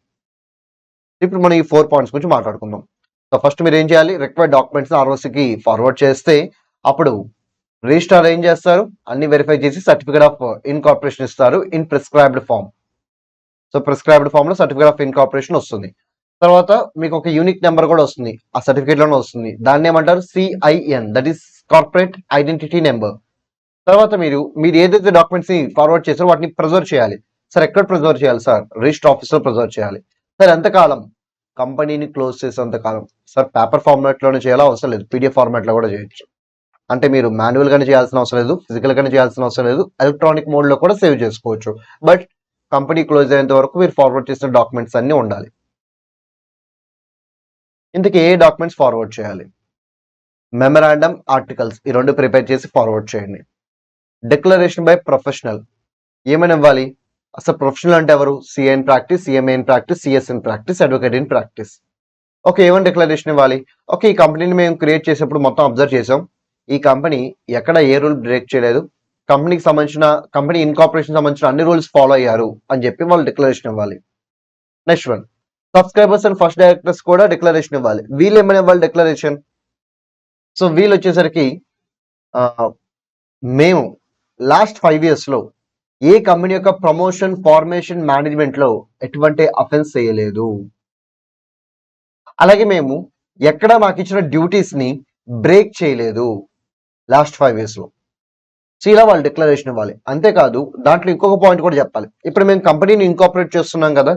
ఇప్పుడు మనం ఈ 4 పాయింట్స్ గురించి మాట్లాడుకుందాం. సో ఫస్ట్ మీరు ఏం చేయాలి? రిక్వైర్డ్ డాక్యుమెంట్స్ ఆర్ఓసికి ఫార్వర్డ్ చేస్తే అప్పుడు రిజిస్ట్రార్ ఏం చేస్తారు? అన్ని వెరిఫై చేసి సర్టిఫికేట్ ఆఫ్ ఇన్కార్పొరేషన్ ఇస్తారు in prescribed form. So prescribed form లో సర్టిఫికేట్ ఆఫ్ ఇన్కార్పొరేషన్ వస్తుంది. తర్వాత మీకు ఒక యూనిక్ నెంబర్ కూడా వస్తుంది, ఆ సర్టిఫికేట్ లోనే వస్తుంది, దాన్ని ఏమంటారు? CIN, that is corporate identity number. తర్వాత మీరు ఏదైతే డాక్యుమెంట్స్ ని ఫార్వర్డ్ చేస్తారో వాటిని ప్రిజర్వ్ చేయాలి. సార్, ఎక్కడ ప్రిజర్వ్ చేయాలి సార్? రిజిస్టర్ ఆఫీస్ లో ప్రిజర్వ్ చేయాలి. సార్, ఎంతకాలం? కంపెనీని క్లోజ్ చేసేంత కాలం. సార్, పేపర్ ఫార్మాట్ లోనే చేయాలా? అవసరం లేదు, PDF ఫార్మాట్ లో కూడా చేయొచ్చు. అంటే మీరు మాన్యువల్ గానే చేయాల్సిన అవసరం లేదు, ఫిజికల్ గానే చేయాల్సిన అవసరం లేదు, ఎలక్ట్రానిక్ మోడ్ లో కూడా సేవ్ చేసుకోవచ్చు. బట్ కంపెనీ క్లోజ్ అయ్యేంత వరకు మీరు ఫార్వర్డ్ చేసిన డాక్యుమెంట్స్ అన్ని ఉండాలి. ఇంతకీ ఏ డాక్యుమెంట్స్ ఫార్వర్డ్ చేయాలి? మెమరాండమ్, ఆర్టికల్స్, ఈ రెండు ప్రిపేర్ చేసి ఫార్వర్డ్ చేయండి. డిక్లరేషన్ బై ప్రొఫెషనల్, ఏమైనా ఇవ్వాలి? అసలు ప్రొఫెషనల్ అంటే ఎవరు? CA in practice, CMA in practice, CS in practice, advocate in practice. Okay, ఏమైనా డిక్లరేషన్ ఇవ్వాలి? ఓకే, ఈ కంపెనీని మేము క్రియేట్ చేసేప్పుడు మొత్తం అబ్జర్వ్ చేసాం, ఈ కంపెనీ ఎక్కడ ఏ రూల్ బ్రేక్ చేయలేదు, కంపెనీకి సంబంధించిన కంపెనీ ఇన్కార్పొరేషన్ సంబంధించిన అన్ని రూల్స్ ఫాలో అయ్యారు అని చెప్పి వాళ్ళు డిక్లరేషన్ ఇవ్వాలి. Next one, subscribers and first directors కూడా డిక్లరేషన్ ఇవ్వాలి. వీళ్ళు ఏమైనా ఇవ్వాలి డిక్లరేషన్? సో వీళ్ళు వచ్చేసరికి మేము లాస్ట్ 5 years లో ఏ కంపెనీ యొక్క ప్రమోషన్, ఫార్మేషన్, మేనేజ్మెంట్ లో ఎటువంటి అఫెన్స్ చేయలేదు, అలాగే మేము ఎక్కడ మాకు ఇచ్చిన డ్యూటీస్ ని బ్రేక్ చేయలేదు లాస్ట్ 5 years లో. సో ఇలా వాళ్ళు డిక్లరేషన్ ఇవ్వాలి. అంతేకాదు దాంట్లో ఇంకొక పాయింట్ కూడా చెప్పాలి. ఇప్పుడు మేము కంపెనీని ఇన్కార్పొరేట్ చేస్తున్నాం కదా,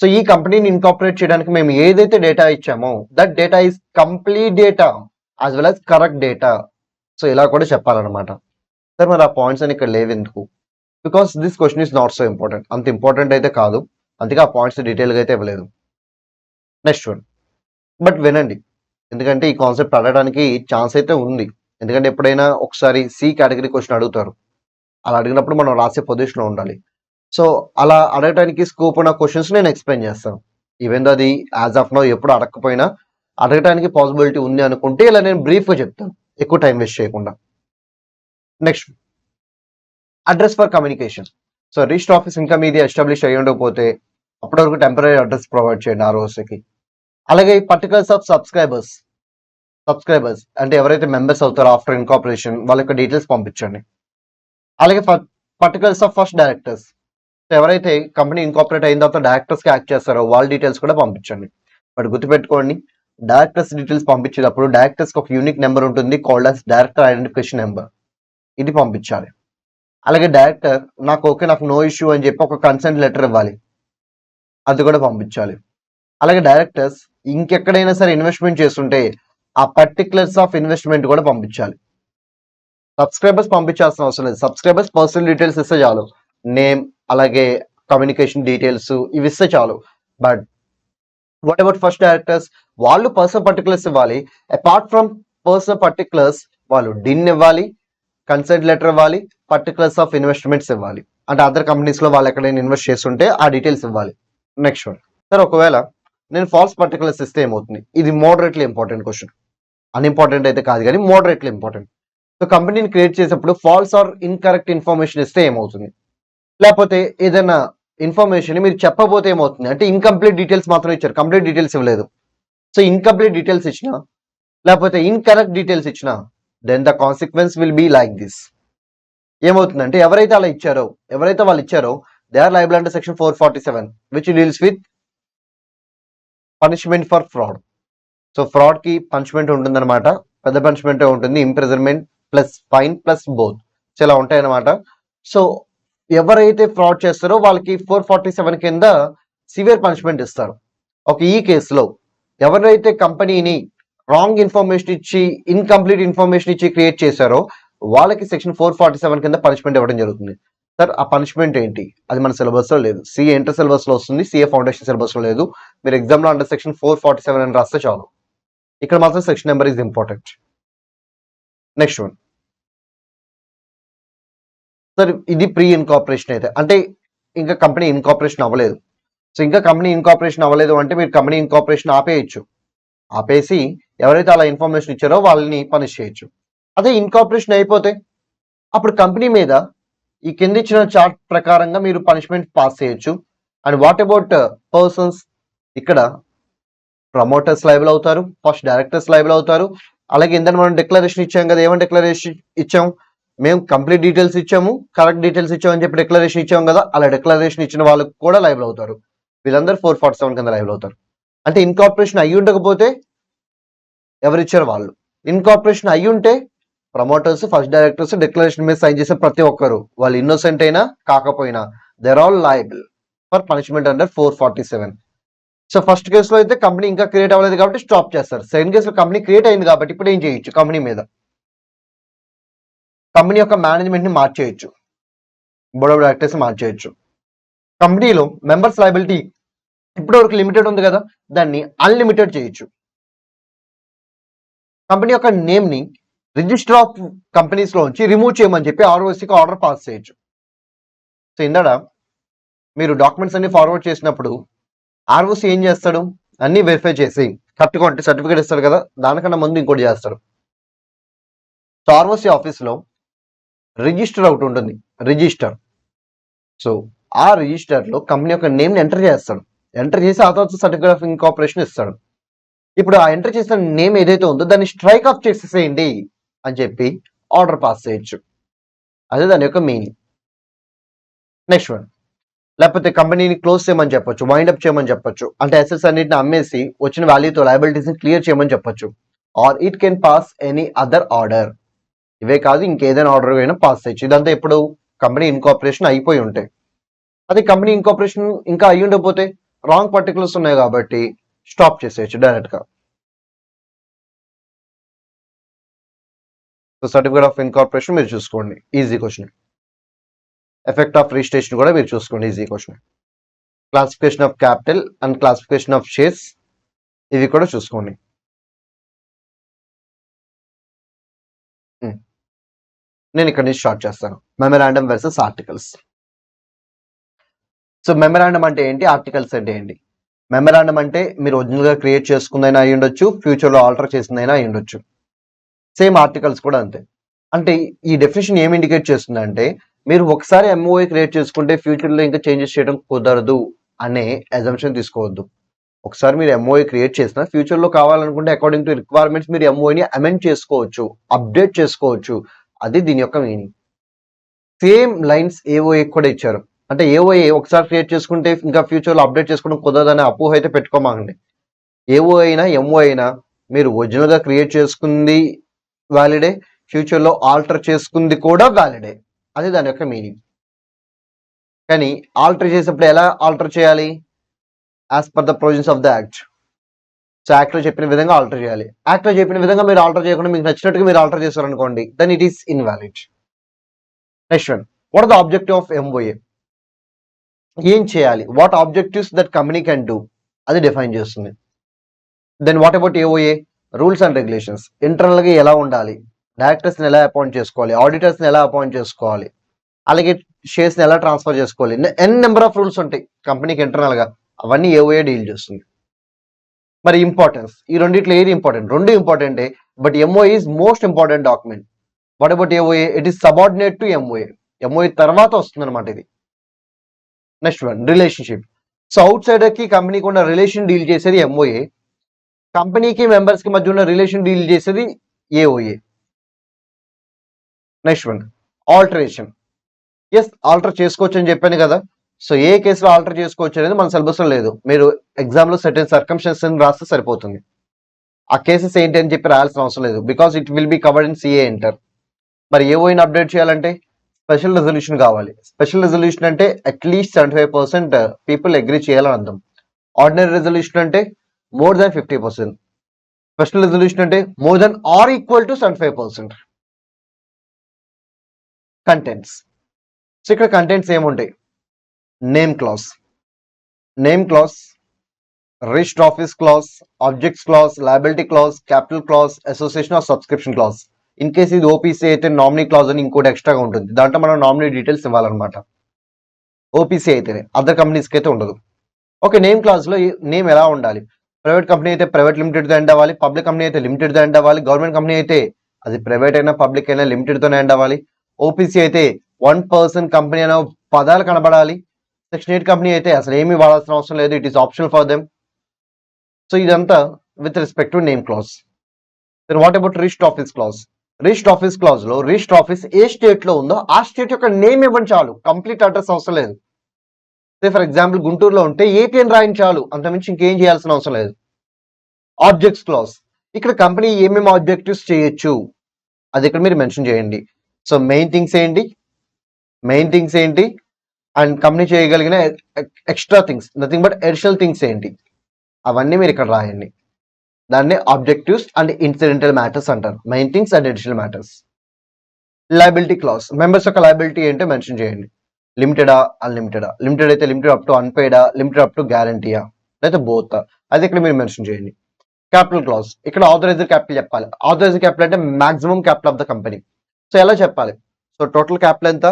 సో ఈ కంపెనీని ఇన్కార్పొరేట్ చేయడానికి మేము ఏదైతే డేటా ఇచ్చామో that data is complete data as well as correct data. So ఇలా కూడా చెప్పాలన్నమాట. సార్, మరి ఆ పాయింట్స్ అని ఇక్కడ లేవు ఎందుకు? Because this question is not so important, అంత ఇంపార్టెంట్ అయితే కాదు, అందుకే ఆ పాయింట్స్ డీటెయిల్గా అయితే ఇవ్వలేదు. నెక్స్ట్ వన్, బట్ వినండి, ఎందుకంటే ఈ కాన్సెప్ట్ అడగడానికి ఛాన్స్ అయితే ఉంది. ఎందుకంటే ఎప్పుడైనా ఒకసారి C కేటగిరీ క్వశ్చన్ అడుగుతారు, అలా అడిగినప్పుడు మనం రాసే పొజిషన్లో ఉండాలి. సో అలా అడగడానికి స్కోప్ ఉన్న క్వశ్చన్స్ నేను ఎక్స్ప్లెయిన్ చేస్తాను. ఈవెన్ అది యాజ్ ఆఫ్ నో ఎప్పుడు అడగకపోయినా అడగడానికి పాసిబిలిటీ ఉంది అనుకుంటే ఇలా నేను బ్రీఫ్గా చెప్తాను, ఎక్కువ టైం వేస్ట్ చేయకుండా. Next, address for communication. So register office ఇంకా మీది ఎస్టాబ్లిష్ అయ్యి ఉండకపోతే అప్పటి వరకు టెంపరీ అడ్రస్ ప్రొవైడ్ చేయండి ROCకి. అలాగే పర్టికులర్స్ ఆఫ్ సబ్స్క్రైబర్స్ అంటే ఎవరైతే మెంబర్స్ అవుతారో ఆఫ్టర్ ఇన్కార్పొరేషన్ వాళ్ళ యొక్క డీటెయిల్స్ పంపించండి. అలాగే పర్టికులర్స్ ఆఫ్ ఫస్ట్ డైరెక్టర్స్, ఎవరైతే కంపెనీ ఇన్కార్పొరేట్ అయిన తర్వాత డైరెక్టర్స్కి యాక్ట్ చేస్తారో వాళ్ళ డీటెయిల్స్ కూడా పంపించండి. బట్ గుర్తుపెట్టుకోండి, డైరెక్టర్స్ డీటెయిల్స్ పంపించేటప్పుడు డైరెక్టర్స్కి ఒక యూనిక్ నెంబర్ ఉంటుంది, called as director identification number. ఇది పంపించాలి. అలాగే డైరెక్టర్ నాకు నో ఇష్యూ అని చెప్పి ఒక కన్సెంట్ లెటర్ ఇవ్వాలి, అది కూడా పంపించాలి. అలాగే డైరెక్టర్స్ ఇంకెక్కడైనా సరే ఇన్వెస్ట్మెంట్ చేస్తుంటే ఆ పర్టికులర్స్ ఆఫ్ ఇన్వెస్ట్మెంట్ కూడా పంపించాలి. సబ్స్క్రైబర్స్ పంపించాల్సిన అవసరం లేదు. సబ్స్క్రైబర్స్ పర్సనల్ డీటెయిల్స్ ఇస్తే చాలు, నేమ్ అలాగే కమ్యూనికేషన్ డీటెయిల్స్ ఇవి ఇస్తే చాలు. But what about first directors? వాళ్ళు పర్సనల్ పర్టికులర్స్ ఇవ్వాలి. అపార్ట్ ఫ్రమ్ పర్సనల్ పర్టికులర్స్ వాళ్ళు డిన్ ఇవ్వాలి, కన్సెంట్ లెటర్ ఇవ్వాలి, పర్టికులర్స్ ఆఫ్ ఇన్వెస్ట్మెంట్స్ ఇవ్వాలి. అంటే అదర్ కంపెనీస్ లో వాళ్ళు ఎక్కడైనా ఇన్వెస్ట్ చేస్తుంటే ఆ డీటెయిల్స్ ఇవ్వాలి. నెక్స్ట్ వన్ సార్, ఒకవేళ నేను ఫాల్స్ పర్టికులర్స్ ఇస్తే ఏమవుతుంది? ఇది మోడరేట్లీ ఇంపార్టెంట్ క్వశ్చన్. అన్ఇంపార్టెంట్ అయితే కాదు కానీ మోడరేట్లీ ఇంపార్టెంట్. సో కంపెనీని క్రియేట్ చేసేటప్పుడు ఫాల్స్ ఆర్ ఇన్కరెక్ట్ ఇన్ఫర్మేషన్ ఇస్తే ఏమవుతుంది? లేకపోతే ఏదైనా ఇన్ఫర్మేషన్ మీరు చెప్పబోతే ఏమవుతుంది? అంటే ఇన్కంప్లీట్ డీటెయిల్స్ మాత్రం ఇచ్చారు, కంప్లీట్ డీటెయిల్స్ ఇవ్వలేదు. సో ఇన్కంప్లీట్ డీటెయిల్స్ ఇచ్చినా లేకపోతే ఇన్కరెక్ట్ డీటెయిల్స్ ఇచ్చినా then the consequence will be like this. ఏమవుతుందంటే ఎవరైతే వాళ్ళు ఇచ్చారో they are liable under section 447 which deals with punishment for fraud. So fraud కి పనిష్మెంట్ ఉంటుందన్నమాట, పెద్ద పనిష్మెంట్ ఉంటుంది, imprisonment plus fine plus both. So ఇలా ఉంటాయన్నమాట. సో ఎవరైతే ఫ్రాడ్ చేస్తారో వాళ్ళకి 447 కింద సివియర్ పనిష్మెంట్ ఇస్తారు. ఈ కేసులో ఎవరైతే కంపెనీని రాంగ్ ఇన్ఫర్మేషన్ ఇచ్చి ఇన్కంప్లీట్ ఇన్ఫర్మేషన్ ఇచ్చి క్రియేట్ చేశారో వాళ్ళకి సెక్షన్ 447 కింద పనిష్మెంట్ ఇవ్వడం జరుగుతుంది. సార్ ఆ పనిష్మెంట్ ఏంటి? అది మన సిలబస్ లో లేదు. CA ఇంటర్ సిలబస్ లో వస్తుంది, CA ఫౌండేషన్ సిలబస్ లో లేదు. మీరు ఎగ్జామ్ లో అండర్ సెక్షన్ 447 అని రాస్తే చాలు. ఇక్కడ మాత్రం section number is important. Next one sir, ఇది ప్రీ ఇన్కార్పొరేషన్ అయితే, అంటే ఇంకా కంపెనీ ఇన్కార్పొరేషన్ అవ్వలేదు. సో ఇంకా కంపెనీ ఇన్కార్పొరేషన్ అవ్వలేదు అంటే మీరు కంపెనీ ఇన్కార్పొరేషన్ ఆపేసి ఎవరైతే అలా ఇన్ఫర్మేషన్ ఇచ్చారో వాళ్ళని పనిష్ చేయొచ్చు. అదే ఇన్కార్పొరేషన్ అయిపోతే అప్పుడు కంపెనీ మీద ఈ కింద ఇచ్చిన చార్ట్ ప్రకారంగా మీరు పనిష్మెంట్ పాస్ చేయొచ్చు. And what about persons? ఇక్కడ ప్రమోటర్స్ లయబుల్ అవుతారు, ఫస్ట్ డైరెక్టర్స్ లయబుల్ అవుతారు. అలాగే ఇందని మనం డిక్లరేషన్ ఇచ్చాం కదా, ఏమని డిక్లరేషన్ ఇచ్చాం? మేము కంప్లీట్ డీటెయిల్స్ ఇచ్చాము, కరెక్ట్ డీటెయిల్స్ ఇచ్చామని చెప్పి డిక్లరేషన్ ఇచ్చాం కదా, అలా డిక్లరేషన్ ఇచ్చిన వాళ్ళకు కూడా లయబుల్ అవుతారు. వీళ్ళందరూ 447 కింద లయబుల్ అవుతారు. అంటే ఇన్కార్పొరేషన్ అయ్యి ఉండకపోతే ఎవరిచ్చారు వాళ్ళు, ఇన్కార్పొరేషన్ అయ్యి ఉంటే ప్రమోటర్స్, ఫస్ట్ డైరెక్టర్స్, డిక్లరేషన్ మీద సైన్ చేసే ప్రతి ఒక్కరు, వాళ్ళు ఇన్నోసెంట్ అయినా కాకపోయినా they're all liable for punishment under 447. So first కేసులో అయితే కంపెనీ ఇంకా క్రియేట్ అవ్వలేదు కాబట్టి స్టాప్ చేస్తారు. సెకండ్ కేసులో కంపెనీ క్రియేట్ అయింది కాబట్టి ఇప్పుడు ఏం చేయొచ్చు? కంపెనీ మీద కంపెనీ యొక్క మేనేజ్మెంట్ ని మార్చేయచ్చు, బోర్డ్ ఆఫ్ డైరెక్టర్స్ మార్చేయచ్చు. కంపెనీలో మెంబర్స్ లయబిలిటీ ఇప్పటి వరకు లిమిటెడ్ ఉంది కదా, దాన్ని అన్లిమిటెడ్ చేయొచ్చు. కంపెనీ యొక్క నేమ్ ని రిజిస్టర్ ఆఫ్ కంపెనీస్ లోంచి రిమూవ్ చేయమని చెప్పి ROCకి ఆర్డర్ పాస్ చేయొచ్చు. సో ఇందాడ మీరు డాక్యుమెంట్స్ అన్ని ఫార్వర్డ్ చేసినప్పుడు ROC ఏం చేస్తాడు? అన్ని వెరిఫై చేసి కరెక్ట్గా ఉంటే సర్టిఫికేట్ ఇస్తాడు కదా, దానికన్నా ముందు ఇంకోటి చేస్తాడు. సో ROC ఆఫీస్లో రిజిస్టర్ ఒకటి ఉంటుంది, రిజిస్టర్. సో ఆ రిజిస్టర్ లో కంపెనీ యొక్క నేమ్ ని ఎంటర్ చేస్తాడు. ఎంటర్ చేసి ఆ తర్వాత సర్టిఫికేట్ ఆఫ్ ఇన్కార్పొరేషన్ ఇస్తాడు. ఇప్పుడు ఆ ఎంటర్ చేసిన నేమ్ ఏదైతే ఉందో దాన్ని స్ట్రైక్ ఆఫ్ చేసేసేయండి అని చెప్పి ఆర్డర్ పాస్ చేయొచ్చు. అదే దాని యొక్క మీనింగ్. నెక్స్ట్ వన్, లేకపోతే కంపెనీని క్లోజ్ చేయమని చెప్పొచ్చు, వైండ్ అప్ చేయమని చెప్పొచ్చు. అంటే అసెట్స్ అన్నిటిని అమ్మేసి వచ్చిన వాల్యూతో లయబిలిటీస్ ని క్లియర్ చేయమని చెప్పొచ్చు. Or it can pass any other order. ఇవే కాదు ఇంకేదైనా ఆర్డర్ అయినా పాస్ చేయొచ్చు. ఇదంతా ఇప్పుడు కంపెనీ ఇన్కార్పొరేషన్ అయిపోయి ఉంటాయి. అదే కంపెనీ ఇన్కార్పొరేషన్ ఇంకా అయ్యి ఉండకపోతే రాంగ్ పర్టికులర్స్ ఉన్నాయి కాబట్టి స్టాప్ చేసేయచ్చు డైరెక్ట్ గా. సో సర్టిఫికేట్ ఆఫ్ ఇన్కార్పొరేషన్ మీరు చూసుకోండి, easy question. Effect of registration కూడా మీరు చూసుకోండి, easy question. Classification of capital and classification of shares ఇవి కూడా చూసుకోండి. నేను ఇక్కడ నుంచి స్టార్ట్ చేస్తాను. Memorandum versus articles. So memorandum అంటే ఏంటి, ఆర్టికల్స్ అంటే ఏంటి? మెమరాండం అంటే మీరు ఒరిజినల్ గా క్రియేట్ చేసుకుందైనా అయి ఉండొచ్చు, ఫ్యూచర్ లో ఆల్టర్ చేసిందైనా అయి ఉండొచ్చు. సేమ్ ఆర్టికల్స్ కూడా అంతే. అంటే ఈ డెఫినేషన్ ఏమి ఇండికేట్ చేస్తుందంటే మీరు ఒకసారి ఎంఓఏ క్రియేట్ చేసుకుంటే ఫ్యూచర్లో ఇంకా చేంజెస్ చేయడం కుదరదు అనే అజంప్షన్ తీసుకోవద్దు. ఒకసారి మీరు ఎంఓఏ క్రియేట్ చేసిన ఫ్యూచర్లో కావాలనుకుంటే అకార్డింగ్ టు రిక్వైర్మెంట్స్ మీరు ఎంఓఏని అమెండ్ చేసుకోవచ్చు, అప్డేట్ చేసుకోవచ్చు. అది దీని యొక్క మీనింగ్. సేమ్ లైన్స్ ఏఓఏ కూడా ఇచ్చారు. అంటే ఏఓఏ ఒకసారి క్రియేట్ చేసుకుంటే ఇంకా ఫ్యూచర్లో అప్డేట్ చేసుకోవడం కుదరదనే అపోహ అయితే పెట్టుకోమాకండి. ఏఓ అయినా ఎంఓ అయినా మీరు ఒరిజినల్గా క్రియేట్ చేసుకుంది వ్యాలిడే, ఫ్యూచర్లో ఆల్టర్ చేసుకుంది కూడా వ్యాలిడే. అది దాని యొక్క మీనింగ్. కానీ ఆల్టర్ చేసేప్పుడు ఎలా ఆల్టర్ చేయాలి? As per the provisions of the act. So యాక్ట్లో చెప్పిన విధంగా ఆల్టర్ చేయాలి. యాక్ట్లో చెప్పిన విధంగా మీరు ఆల్టర్ చేయకుండా మీకు నచ్చినట్టుగా మీరు ఆల్టర్ చేశారనుకోండి, then it is invalid. Next one, what are the objective of MOA? ఏం చేయాలి? What objectives that company can do అది డిఫైన్ చేస్తుంది. Then what about AOA? Rules and regulations. ఇంటర్నల్గా ఎలా ఉండాలి, డైరెక్టర్స్ని ఎలా అపాయింట్ చేసుకోవాలి, ఆడిటర్స్ని ఎలా అపాయింట్ చేసుకోవాలి, అలాగే షేర్స్ని ఎలా ట్రాన్స్ఫర్ చేసుకోవాలి, ఎన్ నెంబర్ ఆఫ్ రూల్స్ ఉంటాయి కంపెనీకి ఇంటర్నల్గా, అవన్నీ ఏఓఏ డీల్ చేస్తుంది. మరి ఇంపార్టెన్స్, ఈ రెండిట్లో ఏది ఇంపార్టెంట్? రెండు ఇంపార్టెంటే, but MOA is most important document. What about AOA? It is subordinate to MOA. MOA తర్వాత వస్తుంది అనమాట ఇది. Next one, relationship. So outsider కి కంపెనీకి ఉన్న రిలేషన్ డీల్ చేసేది ఎంఓఏ, కంపెనీకి మెంబర్స్ కి మధ్య ఉన్న రిలేషన్ డీల్ చేసేది AOA. Next one, alteration. Yes, alter చేసుకోవచ్చు అని చెప్పాను కదా. సో ఏ కేసులో ఆల్టర్ చేసుకోవచ్చు అనేది మన సిలబస్ లో లేదు. మీరు ఎగ్జామ్ లో సర్టెన్ సర్కమ్స్టెన్సెస్ రాస్తే సరిపోతుంది. ఆ కేసెస్ ఏంటి అని చెప్పి రాయాల్సిన అవసరం లేదు, because it will be covered in CA enter. మరి ఏఓని అప్డేట్ చేయాలంటే స్పెషల్ రెజల్యూషన్ కావాలి. స్పెషల్ రెజల్యూషన్ అంటే అట్లీస్ట్ 75% పీపుల్ అగ్రీ చేయాలని అర్థం. ఆర్డినరీ రెజల్యూషన్ అంటే మోర్ దాన్ 50%. స్పెషల్ రెజల్యూషన్ అంటే more than or equal to 75%. Contents. So ఇక్కడ కంటెంట్స్ ఏముంటాయి? Name class, name class, register office class, objects class, liability class, capital class, association of subscription class. In case ఇది OPC అయితే nominee clause అని ఇంకోటి ఎక్స్ట్రాగా ఉంటుంది, దాంట్లో మనం నామినీ డీటెయిల్స్ ఇవ్వాలన్నమాట. ఓపీసీ అయితేనే, అదర్ కంపెనీస్కి అయితే ఉండదు. ఓకే, నేమ్ క్లాజ్లో నేమ్ ఎలా ఉండాలి? ప్రైవేట్ కంపెనీ అయితే ప్రైవేట్ లిమిటెడ్తో ఎండ్ అవ్వాలి, పబ్లిక్ కంపెనీ అయితే లిమిటెడ్తో ఎండ్ అవ్వాలి, గవర్నమెంట్ కంపెనీ అయితే అది ప్రైవేట్ అయినా పబ్లిక్ అయినా లిమిటెడ్తోనే ఎండ్ అవ్వాలి. ఓపీసీ అయితే 1 పర్సన్ కంపెనీ అనే పదాలు కనబడాలి. సెక్షన్ 8 కంపెనీ అయితే అసలు ఏమీ వాడాల్సిన అవసరం లేదు, it is optional for them. So ఇదంతా with respect to name clause. Then what about register office clause? Register office clause లో రిజిస్టర్ ఆఫీస్ ఏ స్టేట్ లో ఉందో ఆ స్టేట్ యొక్క నేమ్ ఇవ్వండి చాలు, కంప్లీట్ అడ్రస్ అవసరం లేదు. ఫర్ ఎగ్జాంపుల్ గుంటూరులో ఉంటే ఏపీ అని రాయని చాలు, అంతమించి ఇంకేం చేయాల్సిన అవసరం లేదు. ఆబ్జెక్ట్స్ క్లాజ్, ఇక్కడ కంపెనీ ఏమేమి ఆబ్జెక్టివ్స్ చేయొచ్చు అది ఇక్కడ మీరు మెన్షన్ చేయండి. సో మెయిన్ థింగ్స్ ఏంటి అండ్ కంపెనీ చేయగలిగిన extra things, nothing but additional things ఏంటి, అవన్నీ మీరు ఇక్కడ రాయండి. దాన్ని ఆబ్జెక్టివ్స్ అండ్ ఇన్సిడెంటల్ మ్యాటర్స్ అంటారు, main things and additional matters. Liability clause, members యొక్క లయబిలిటీ ఏంటో మెన్షన్ చేయండి. లిమిటెడా, అన్లిమిటెడా, లిమిటెడ్ అయితే లిమిటెడ్ అప్ టు అన్పేడా, లిమిటెడ్ అప్ టు గ్యారంటీయా, లేదా బోత్, అది ఇక్కడ మీరు మెన్షన్ చేయండి. క్యాపిటల్ క్లాజ్, ఇక్కడ ఆథరైజ్డ్ క్యాపిటల్ చెప్పాలి. ఆథరైజ్డ్ క్యాపిటల్ అంటే maximum capital of the company. So ఎలా చెప్పాలి? సో టోటల్ క్యాపిటల్ ఎంత,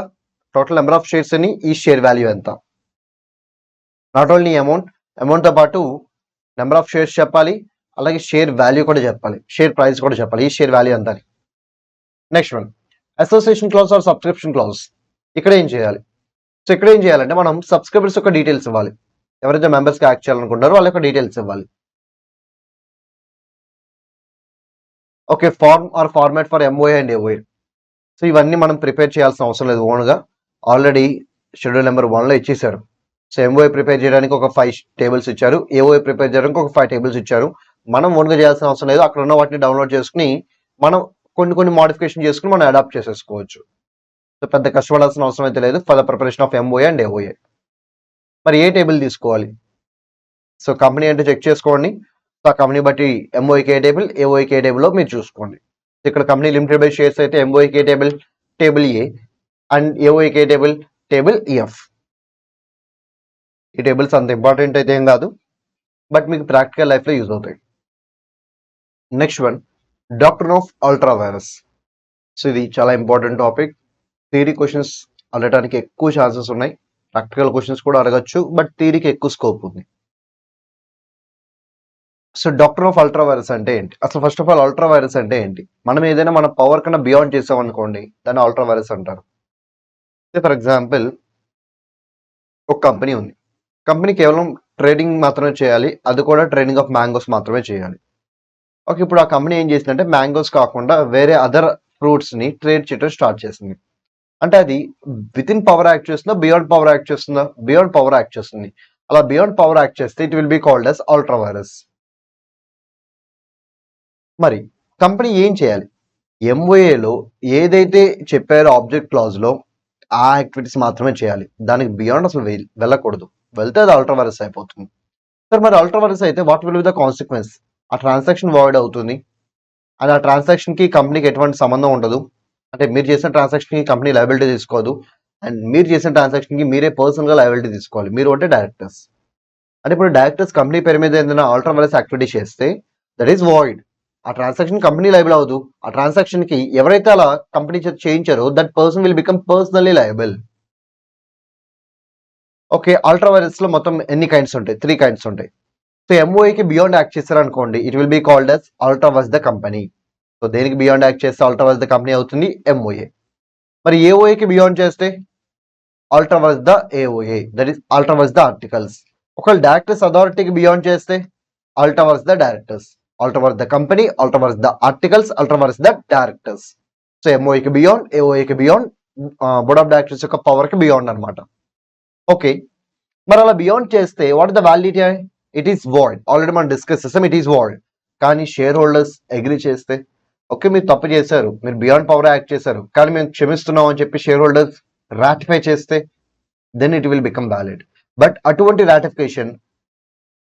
టోటల్ నెంబర్ ఆఫ్ షేర్స్ అని, ఈ షేర్ వాల్యూ ఎంత. నాట్ ఓన్లీ అమౌంట్ తో పాటు నెంబర్ ఆఫ్ షేర్స్ చెప్పాలి, అలాగే షేర్ వాల్యూ కూడా చెప్పాలి, షేర్ ప్రైస్ కూడా చెప్పాలి, ఈ షేర్ వాల్యూ ఎంత అని. Next one, association clause or subscription clause. ఇక్కడ ఏం చేయాలి? సో ఇక్కడ ఏం చేయాలంటే మనం సబ్స్క్రైబర్స్ యొక్క డీటెయిల్స్ ఇవ్వాలి, ఎవరైతే మెంబర్స్కి యాక్ట్ చేయాలనుకుంటారో వాళ్ళ యొక్క డీటెయిల్స్ ఇవ్వాలి. Okay, form or format for MOA and AOA. So ఇవన్నీ మనం ప్రిపేర్ చేయాల్సిన అవసరం లేదు, ఓన్గా ఆల్రెడీ షెడ్యూల్ నెంబర్ 1లో ఇచ్చేసారు. సో ఎంఓఏ ప్రిపేర్ చేయడానికి ఒక 5 టేబుల్స్ ఇచ్చారు, ఏఓఏ ప్రిపేర్ చేయడానికి ఒక 5 టేబుల్స్ ఇచ్చారు. మనం ఓన్గా చేయాల్సిన అవసరం లేదు, అక్కడ ఉన్న వాటిని డౌన్లోడ్ చేసుకుని మనం కొన్ని మోడిఫికేషన్ చేసుకుని మనం అడాప్ట్ చేసేసుకోవచ్చు. సో పెద్ద కష్టపడాల్సిన అవసరం అయితే లేదు for the preparation of MOA and AOA. మరి ఏ టేబుల్ తీసుకోవాలి? సో కంపెనీ అంటే చెక్ చేసుకోండి, సో ఆ కంపెనీ బట్టి ఎంఓఏకి ఏ టేబుల్, ఏఓఏకి ఏ టేబుల్లో మీరు చూసుకోండి. ఇక్కడ కంపెనీ లిమిటెడ్ బై షేర్స్ అయితే ఎంఓఏకి ఏ టేబుల్, టేబుల్ ఏ, అండ్ ఏఓఏకి ఏ టేబుల్, టేబుల్ ఈఎఫ్. ఈ టేబుల్స్ అంత ఇంపార్టెంట్ అయితే ఏం కాదు, బట్ మీకు ప్రాక్టికల్ లైఫ్లో యూజ్ అవుతాయి. Next one, doctrine of ultra vires. So ఇది చాలా ఇంపార్టెంట్ టాపిక్. థియరీ క్వశ్చన్స్ అడగడానికి ఎక్కువ ఛాన్సెస్ ఉన్నాయి, ప్రాక్టికల్ క్వశ్చన్స్ కూడా అడగచ్చు, బట్ థియరీకి ఎక్కువ స్కోప్ ఉంది. So doctor of ultra virus అంటే ఏంటి? అసలు first of all ultra virus అంటే ఏంటి? మనం ఏదైనా మన పవర్ కన్నా బియాండ్ చేసాం అనుకోండి, దాన్ని అల్ట్రా వైరస్ అంటారు. ఫర్ ఎగ్జాంపుల్ ఒక కంపెనీ ఉంది. కంపెనీ కేవలం ట్రేడింగ్ మాత్రమే చేయాలి. అది కూడా ట్రేడింగ్ ఆఫ్ మ్యాంగోస్ మాత్రమే చేయాలి. ఓకే. ఇప్పుడు ఆ కంపెనీ ఏం చేసిందంటే మ్యాంగోస్ కాకుండా వేరే అదర్ ఫ్రూట్స్‌ని ట్రేడ్ చేయడం స్టార్ట్ చేసింది. అంటే అది వితిన్ పవర్ యాక్ట్ చేస్తుందా? బియాండ్ పవర్ యాక్ట్ చేస్తుందా? బియాండ్ పవర్ యాక్ట్ చేస్తుంది. అలా బియాండ్ పవర్ యాక్ట్ చేస్తే it will be called as ultra vires. మరి కంపెనీ ఏం చేయాలి? ఎంఓఏలో ఏదైతే చెప్పారో ఆబ్జెక్ట్ క్లాజ్‌లో ఆ యాక్టివిటీస్ మాత్రమే చేయాలి. దానికి బియాండ్ అసలు వెళ్ళకూడదు. వెళ్తే అది అల్ట్రా వైరస్ అయిపోతుంది. సార్ మరి అల్ట్రా వైరస్ అయితే what will be the consequence? ఆ ట్రాన్సాక్షన్ వాయిడ్ అవుతుంది. అండ్ ఆ ట్రాన్సాక్షన్‌కి కంపెనీకి ఎటువంటి సంబంధం ఉండదు. అంటే మీరు చేసిన ట్రాన్సాక్షన్‌కి కంపెనీ లయబిలిటీ తీసుకోదు. అండ్ మీరు చేసిన ట్రాన్సాక్షన్‌కి మీరే పర్సనల్‌గా లయబిలిటీ తీసుకోవాలి. మీరు అంటే డైరెక్టర్స్. అంటే ఇప్పుడు డైరెక్టర్స్ కంపెనీ పేరు మీద ఏదైనా అల్ట్రా వైరస్ యాక్టివిటీ చేస్తే దట్ ఈస్ వాయిడ్. ఆ ట్రాన్సాక్షన్ కంపెనీ లయబుల్ అవ్వదు. ఆ ట్రాన్సాక్షన్‌కి ఎవరైతే అలా కంపెనీ చేత చేయించారో that person will become personally liable. Okay. Ultra వైరస్‌లో మొత్తం ఎన్ని కైండ్స్ ఉంటాయి? 3 కైండ్స్ ఉంటాయి. సో ఎంఓఏకి బియాండ్ యాక్ట్ చేశారనుకోండి it will be called as ultra vires the company. So దేనికి బియాండ్ యాక్ట్ చేస్తే అల్ట్రా వైరస్ ద కంపెనీ అవుతుంది? ఎంఓఏ. మరి ఏఓఏకి బియాండ్ చేస్తే ultra vires the AOA. That is ultra vires the articles. ఒకవేళ directors అథారిటీకి beyond చేస్తే ultra vires the directors. Ultra vires the company, ultra vires the articles, ultra vires the directors. So ఎంఓఏకి beyond, ఏఓఏకి beyond, board of directors యొక్క పవర్కి beyond అనమాట. Okay. మరి అలా బియాండ్ చేస్తే what is the validity? It is void. Already మనం discuss చేసాం ఇట్ ఈస్ వాయిడ్. కానీ షేర్ హోల్డర్స్ అగ్రీ చేస్తే ఓకే మీరు తప్పు చేశారు, మీరు బియాండ్ పవర్ యాక్ట్ చేశారు, కానీ మేము క్షమిస్తున్నాం అని చెప్పి షేర్ హోల్డర్స్ రాటిఫై చేస్తే then it will become valid. But అటువంటి రాటిఫికేషన్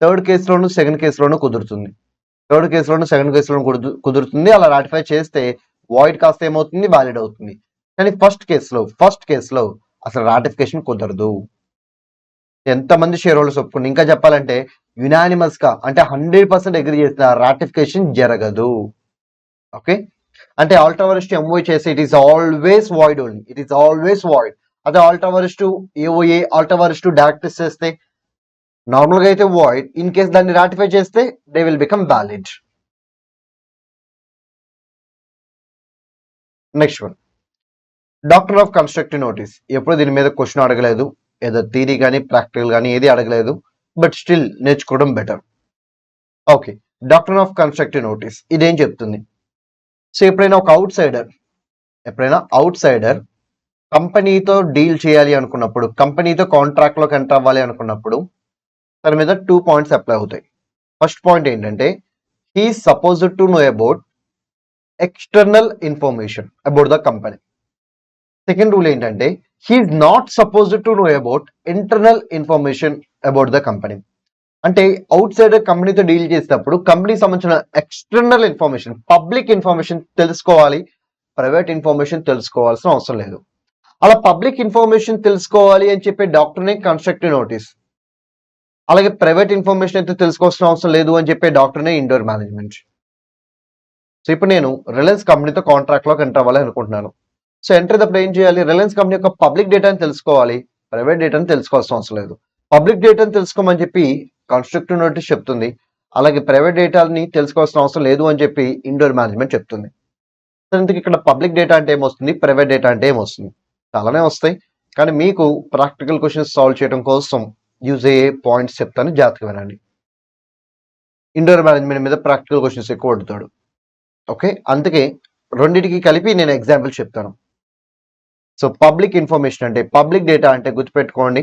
థర్డ్ కేసులోను సెకండ్ కేసులోను కుదురుతుంది. థర్డ్ కేసులోను సెకండ్ కేసులోను కుదురుతుంది. అలా రాటిఫై చేస్తే వాయిడ్ కాస్త ఏమవుతుంది? వ్యాలిడ్ అవుతుంది. కానీ ఫస్ట్ కేసులో అసలు రాటిఫికేషన్ కుదరదు. ఎంతమంది షేర్ హోల్డర్స్ ఒప్పుకుని ఇంకా చెప్పాలంటే యునానిమస్ గా అంటే 100% అగ్రీ చేసిన రాటిఫికేషన్ జరగదు. ఓకే. అంటే అల్ట్రా వైరస్ టు ఎంఓఏ చేస్తే it is always void only. It is always void. అదే ultra vires to AOA, ultra vires to directors చేస్తే నార్మల్ గా అయితే వాయిడ్. ఇన్ కేస్ దాన్ని రాటిఫై చేస్తే they will become valid. Next one, doctrine of constructive notice. ఎప్పుడు దీని మీద question అడగలేదు, ఏదో థియరీ కానీ ప్రాక్టికల్ కానీ ఏది అడగలేదు. బట్ స్టిల్ నేర్చుకోవడం better. Okay. Doctor of constructive notice ఇదేం చెప్తుంది? సో ఎప్పుడైనా అవుట్ సైడర్ కంపెనీతో డీల్ చేయాలి అనుకున్నప్పుడు, కంపెనీతో కాంట్రాక్ట్ లోకి ఎంటర్ అవ్వాలి అనుకున్నప్పుడు దాని మీద 2 పాయింట్స్ అప్లై అవుతాయి. ఫస్ట్ పాయింట్ ఏంటంటే he supposed to know about external information about the company. Second rule ఏంటంటే he is not supposed to know about internal information about the company. అంటే అవుట్ సైడర్ కంపెనీతో డీల్ చేసేటప్పుడు కంపెనీకి సంబంధించిన ఎక్స్టర్నల్ ఇన్ఫర్మేషన్, పబ్లిక్ ఇన్ఫర్మేషన్ తెలుసుకోవాలి, private information తెలుసుకోవాల్సిన అవసరం లేదు. అలా పబ్లిక్ ఇన్ఫర్మేషన్ తెలుసుకోవాలి అని చెప్పే డాక్టర్నే కన్స్ట్రక్టివ్ నోటీస్. అలాగే ప్రైవేట్ ఇన్ఫర్మేషన్ అయితే తెలుసుకోవాల్సిన అవసరం లేదు అని చెప్పే డాక్టర్నే ఇండోర్ మేనేజ్మెంట్. సో ఇప్పుడు నేను రిలయన్స్ కంపెనీతో కాంట్రాక్ట్ లోకి ఎంటర్ అవ్వాలి అనుకుంటున్నాను. సో ఎంటర్ అయ్యేటప్పుడు ఏం చేయాలి? రిలయన్స్ కంపెనీ యొక్క పబ్లిక్ డేటాని తెలుసుకోవాలి, ప్రైవేట్ డేటాని తెలుసుకోవాల్సిన అవసరం లేదు. పబ్లిక్ డేటాని తెలుసుకోమని చెప్పి కన్స్ట్రక్టివ్ నోటీస్ చెప్తుంది. అలాగే ప్రైవేట్ డేటాని తెలుసుకోవాల్సిన అవసరం లేదు అని చెప్పి ఇండోర్ మేనేజ్మెంట్ చెప్తుంది. సో ఇంతకు ఇక్కడ పబ్లిక్ డేటా అంటే ఏమొస్తుంది, ప్రైవేట్ డేటా అంటే ఏమొస్తుంది? చాలానే వస్తాయి. కానీ మీకు ప్రాక్టికల్ క్వశ్చన్స్ సాల్వ్ చేయడం కోసం యూజ్ అయ్యే పాయింట్స్ చెప్తాను, జాగ్రత్తగా వినండి. ఇండోర్ మేనేజ్మెంట్ మీద ప్రాక్టికల్ క్వశ్చన్స్ ఎక్కువ అడుగుతాడు. ఓకే. అందుకే రెండింటికి కలిపి నేను ఎగ్జాంపుల్ చెప్తాను. సో పబ్లిక్ ఇన్ఫర్మేషన్ అంటే పబ్లిక్ డేటా అంటే గుర్తుపెట్టుకోండి,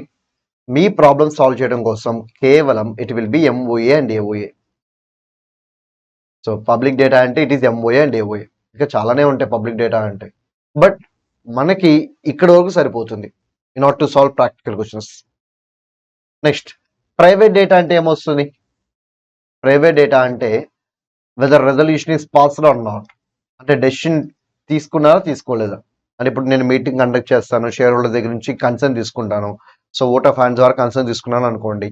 మీ ప్రాబ్లమ్ సాల్వ్ చేయడం కోసం కేవలం it will be MOA and AOA. So public data అంటే it is MOA and AOA. ఇంకా చాలానే ఉంటాయి పబ్లిక్ డేటా అంటే, బట్ మనకి ఇక్కడ వరకు సరిపోతుంది in order to solve practical questions. Next private data అంటే ఏమొస్తుంది? ప్రైవేట్ డేటా అంటే whether resolution is passed or not, అంటే డెసిషన్ తీసుకున్నారా తీసుకోలేదా. అంటే ఇప్పుడు నేను మీటింగ్ కండక్ట్ చేస్తాను, షేర్ హోల్డర్ దగ్గర నుంచి కన్సర్న్ తీసుకుంటాను. సో ఓట్ ఆఫ్ హ్యాండ్స్ ద్వారా కన్సర్న్ తీసుకున్నాను అనుకోండి.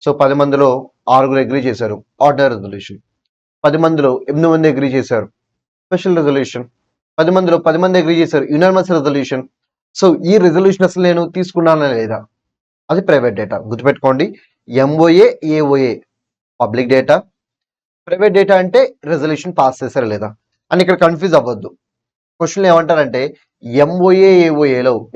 సో 10 మందిలో 6 అగ్రీ చేశారు, ఆర్డినరీ రెజల్యూషన్. 10 మందిలో 8 మంది అగ్రీ చేశారు, స్పెషల్ రెజల్యూషన్. 10 మందిలో 10 మంది అగ్రీ చేశారు, యునానిమస్ రెజల్యూషన్. సో ఈ రెజల్యూషన్ అసలు నేను తీసుకున్నానా లేదా, అది ప్రైవేట్ డేటా. గుర్తుపెట్టుకోండి, MOA AOA public data, private data అంటే రెజల్యూషన్ పాస్ చేశారా లేదా అని. ఇక్కడ కన్ఫ్యూజ్ అవ్వద్దు. క్వశ్చన్ ఏమంటారంటే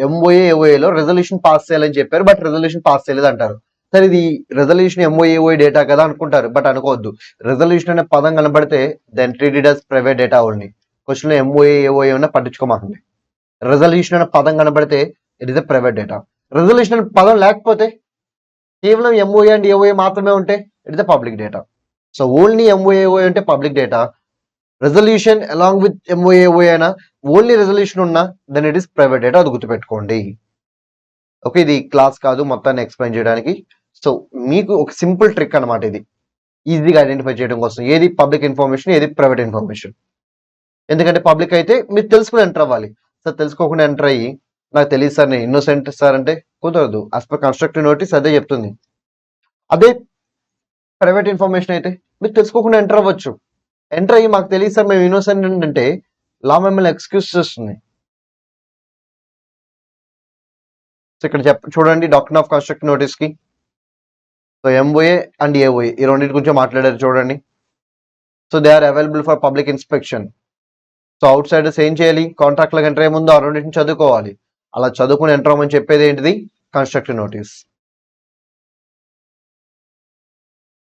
ఎంఓఏలో రెజల్యూషన్ పాస్ చేయాలని చెప్పారు, బట్ రెజల్యూషన్ పాస్ చేయలేదు అంటారు. సరే, ఇది రెజల్యూషన్ ఎంఓఏఓఏ డేటా కదా అనుకుంటారు, బట్ అనుకోవద్దు. రెజల్యూషన్ అనే పదం కనబడితే then treated as private data only. Question లో ఎంఓఏఓఏ ఉన్నా పట్టించుకోమాకండి. రెజల్యూషన్ అనే పదం కనబడితే it is a private data. Resolution అనే పదం లేకపోతే కేవలం ఎంఓఏ అండ్ ఏఓఏ మాత్రమే ఉంటే it is a public data. So only MOA AOA అంటే public data, resolution along with MOA AOA అయినా ఓన్లీ రెజల్యూషన్ ఉన్నా then it is private data. అది గుర్తుపెట్టుకోండి. ఓకే, ఇది క్లాస్ కాదు మొత్తాన్ని ఎక్స్ప్లెయిన్ చేయడానికి. సో మీకు ఒక సింపుల్ ట్రిక్ అనమాట ఇది, ఈజీగా ఐడెంటిఫై చేయడం కోసం ఏది పబ్లిక్ ఇన్ఫర్మేషన్ ఏది ప్రైవేట్ ఇన్ఫర్మేషన్. ఎందుకంటే పబ్లిక్ అయితే మీరు తెలుసుకుని ఎంటర్ అవ్వాలి. సార్ తెలుసుకోకుండా ఎంటర్ అయ్యి నాకు తెలియదు సార్ నేను ఇన్నోసెంట్ సార్ అంటే కుదరదు. యాజ్ పర్ కన్స్ట్రక్టివ్ నోటీస్ అదే చెప్తుంది. అదే ప్రైవేట్ ఇన్ఫర్మేషన్ అయితే మీరు తెలుసుకోకుండా ఎంటర్ అవ్వచ్చు. ఎంటర్ అయ్యి మాకు తెలియదు సార్ మేము ఇన్నోసెంట్ అంటే లా మిమ్మల్ని ఎక్స్క్యూజ్ చేస్తుంది. సో ఇక్కడ చూడండి డాక్టర్ ఆఫ్ కన్స్ట్రక్టివ్ నోటీస్ కి సో ఎంఓఏ అండ్ ఏఓఏ ఈ రెండింటి గురించి మాట్లాడారు చూడండి. So they are available for public inspection. So outsiders ఏం చేయాలి, కాంట్రాక్ట్ లో ఎంటర్ అయ్యే ముందు ఆ రెండింటిని చదువుకోవాలి. అలా చదువుకుని ఎంటర్ అవ్వమని చెప్పేది ఏంటిది, constructive notice.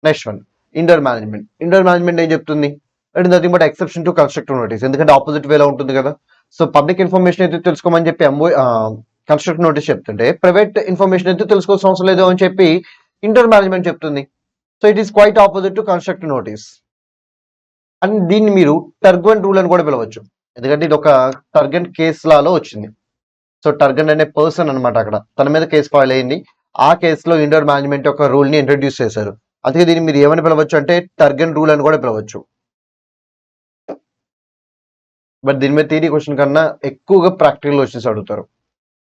Next one indoor management. Indoor management ఏం చెప్తుంది, it is nothing but exception to constructive notice. ఎందుకంటే ఆపోజిట్ వేలో ఉంటుంది కదా. సో పబ్లిక్ ఇన్ఫర్మేషన్ అయితే తెలుసుకోమని చెప్పి కన్స్ట్రక్టివ్ నోటీస్ చెప్తుంటే ప్రైవేట్ ఇన్ఫర్మేషన్ అయితే తెలుసుకోవాల్సిన అవసరం లేదు అని చెప్పి ఇండోర్ మేనేజ్మెంట్ చెప్తుంది. So it is quite opposite to constructive notice. And దీన్ని మీరు టర్గన్ రూల్ అని కూడా పిలవచ్చు, ఎందుకంటే ఇది ఒక టర్గన్ కేసు లాలో వచ్చింది. సో టర్గన్ అనే పర్సన్ అనమాట, అక్కడ తన మీద కేసు ఫైల్ అయింది. ఆ కేసులో ఇండోర్ మేనేజ్మెంట్ ఒక రూల్ ని ఇంట్రడ్యూస్ చేశారు. అందుకే దీన్ని మీరు ఏమని పిలవచ్చు అంటే టర్గన్ రూల్ అని కూడా పిలవచ్చు. బట్ దీని మీద థియరీ క్వశ్చన్ కన్నా ఎక్కువగా ప్రాక్టికల్ క్వశ్చన్స్ అడుగుతారు.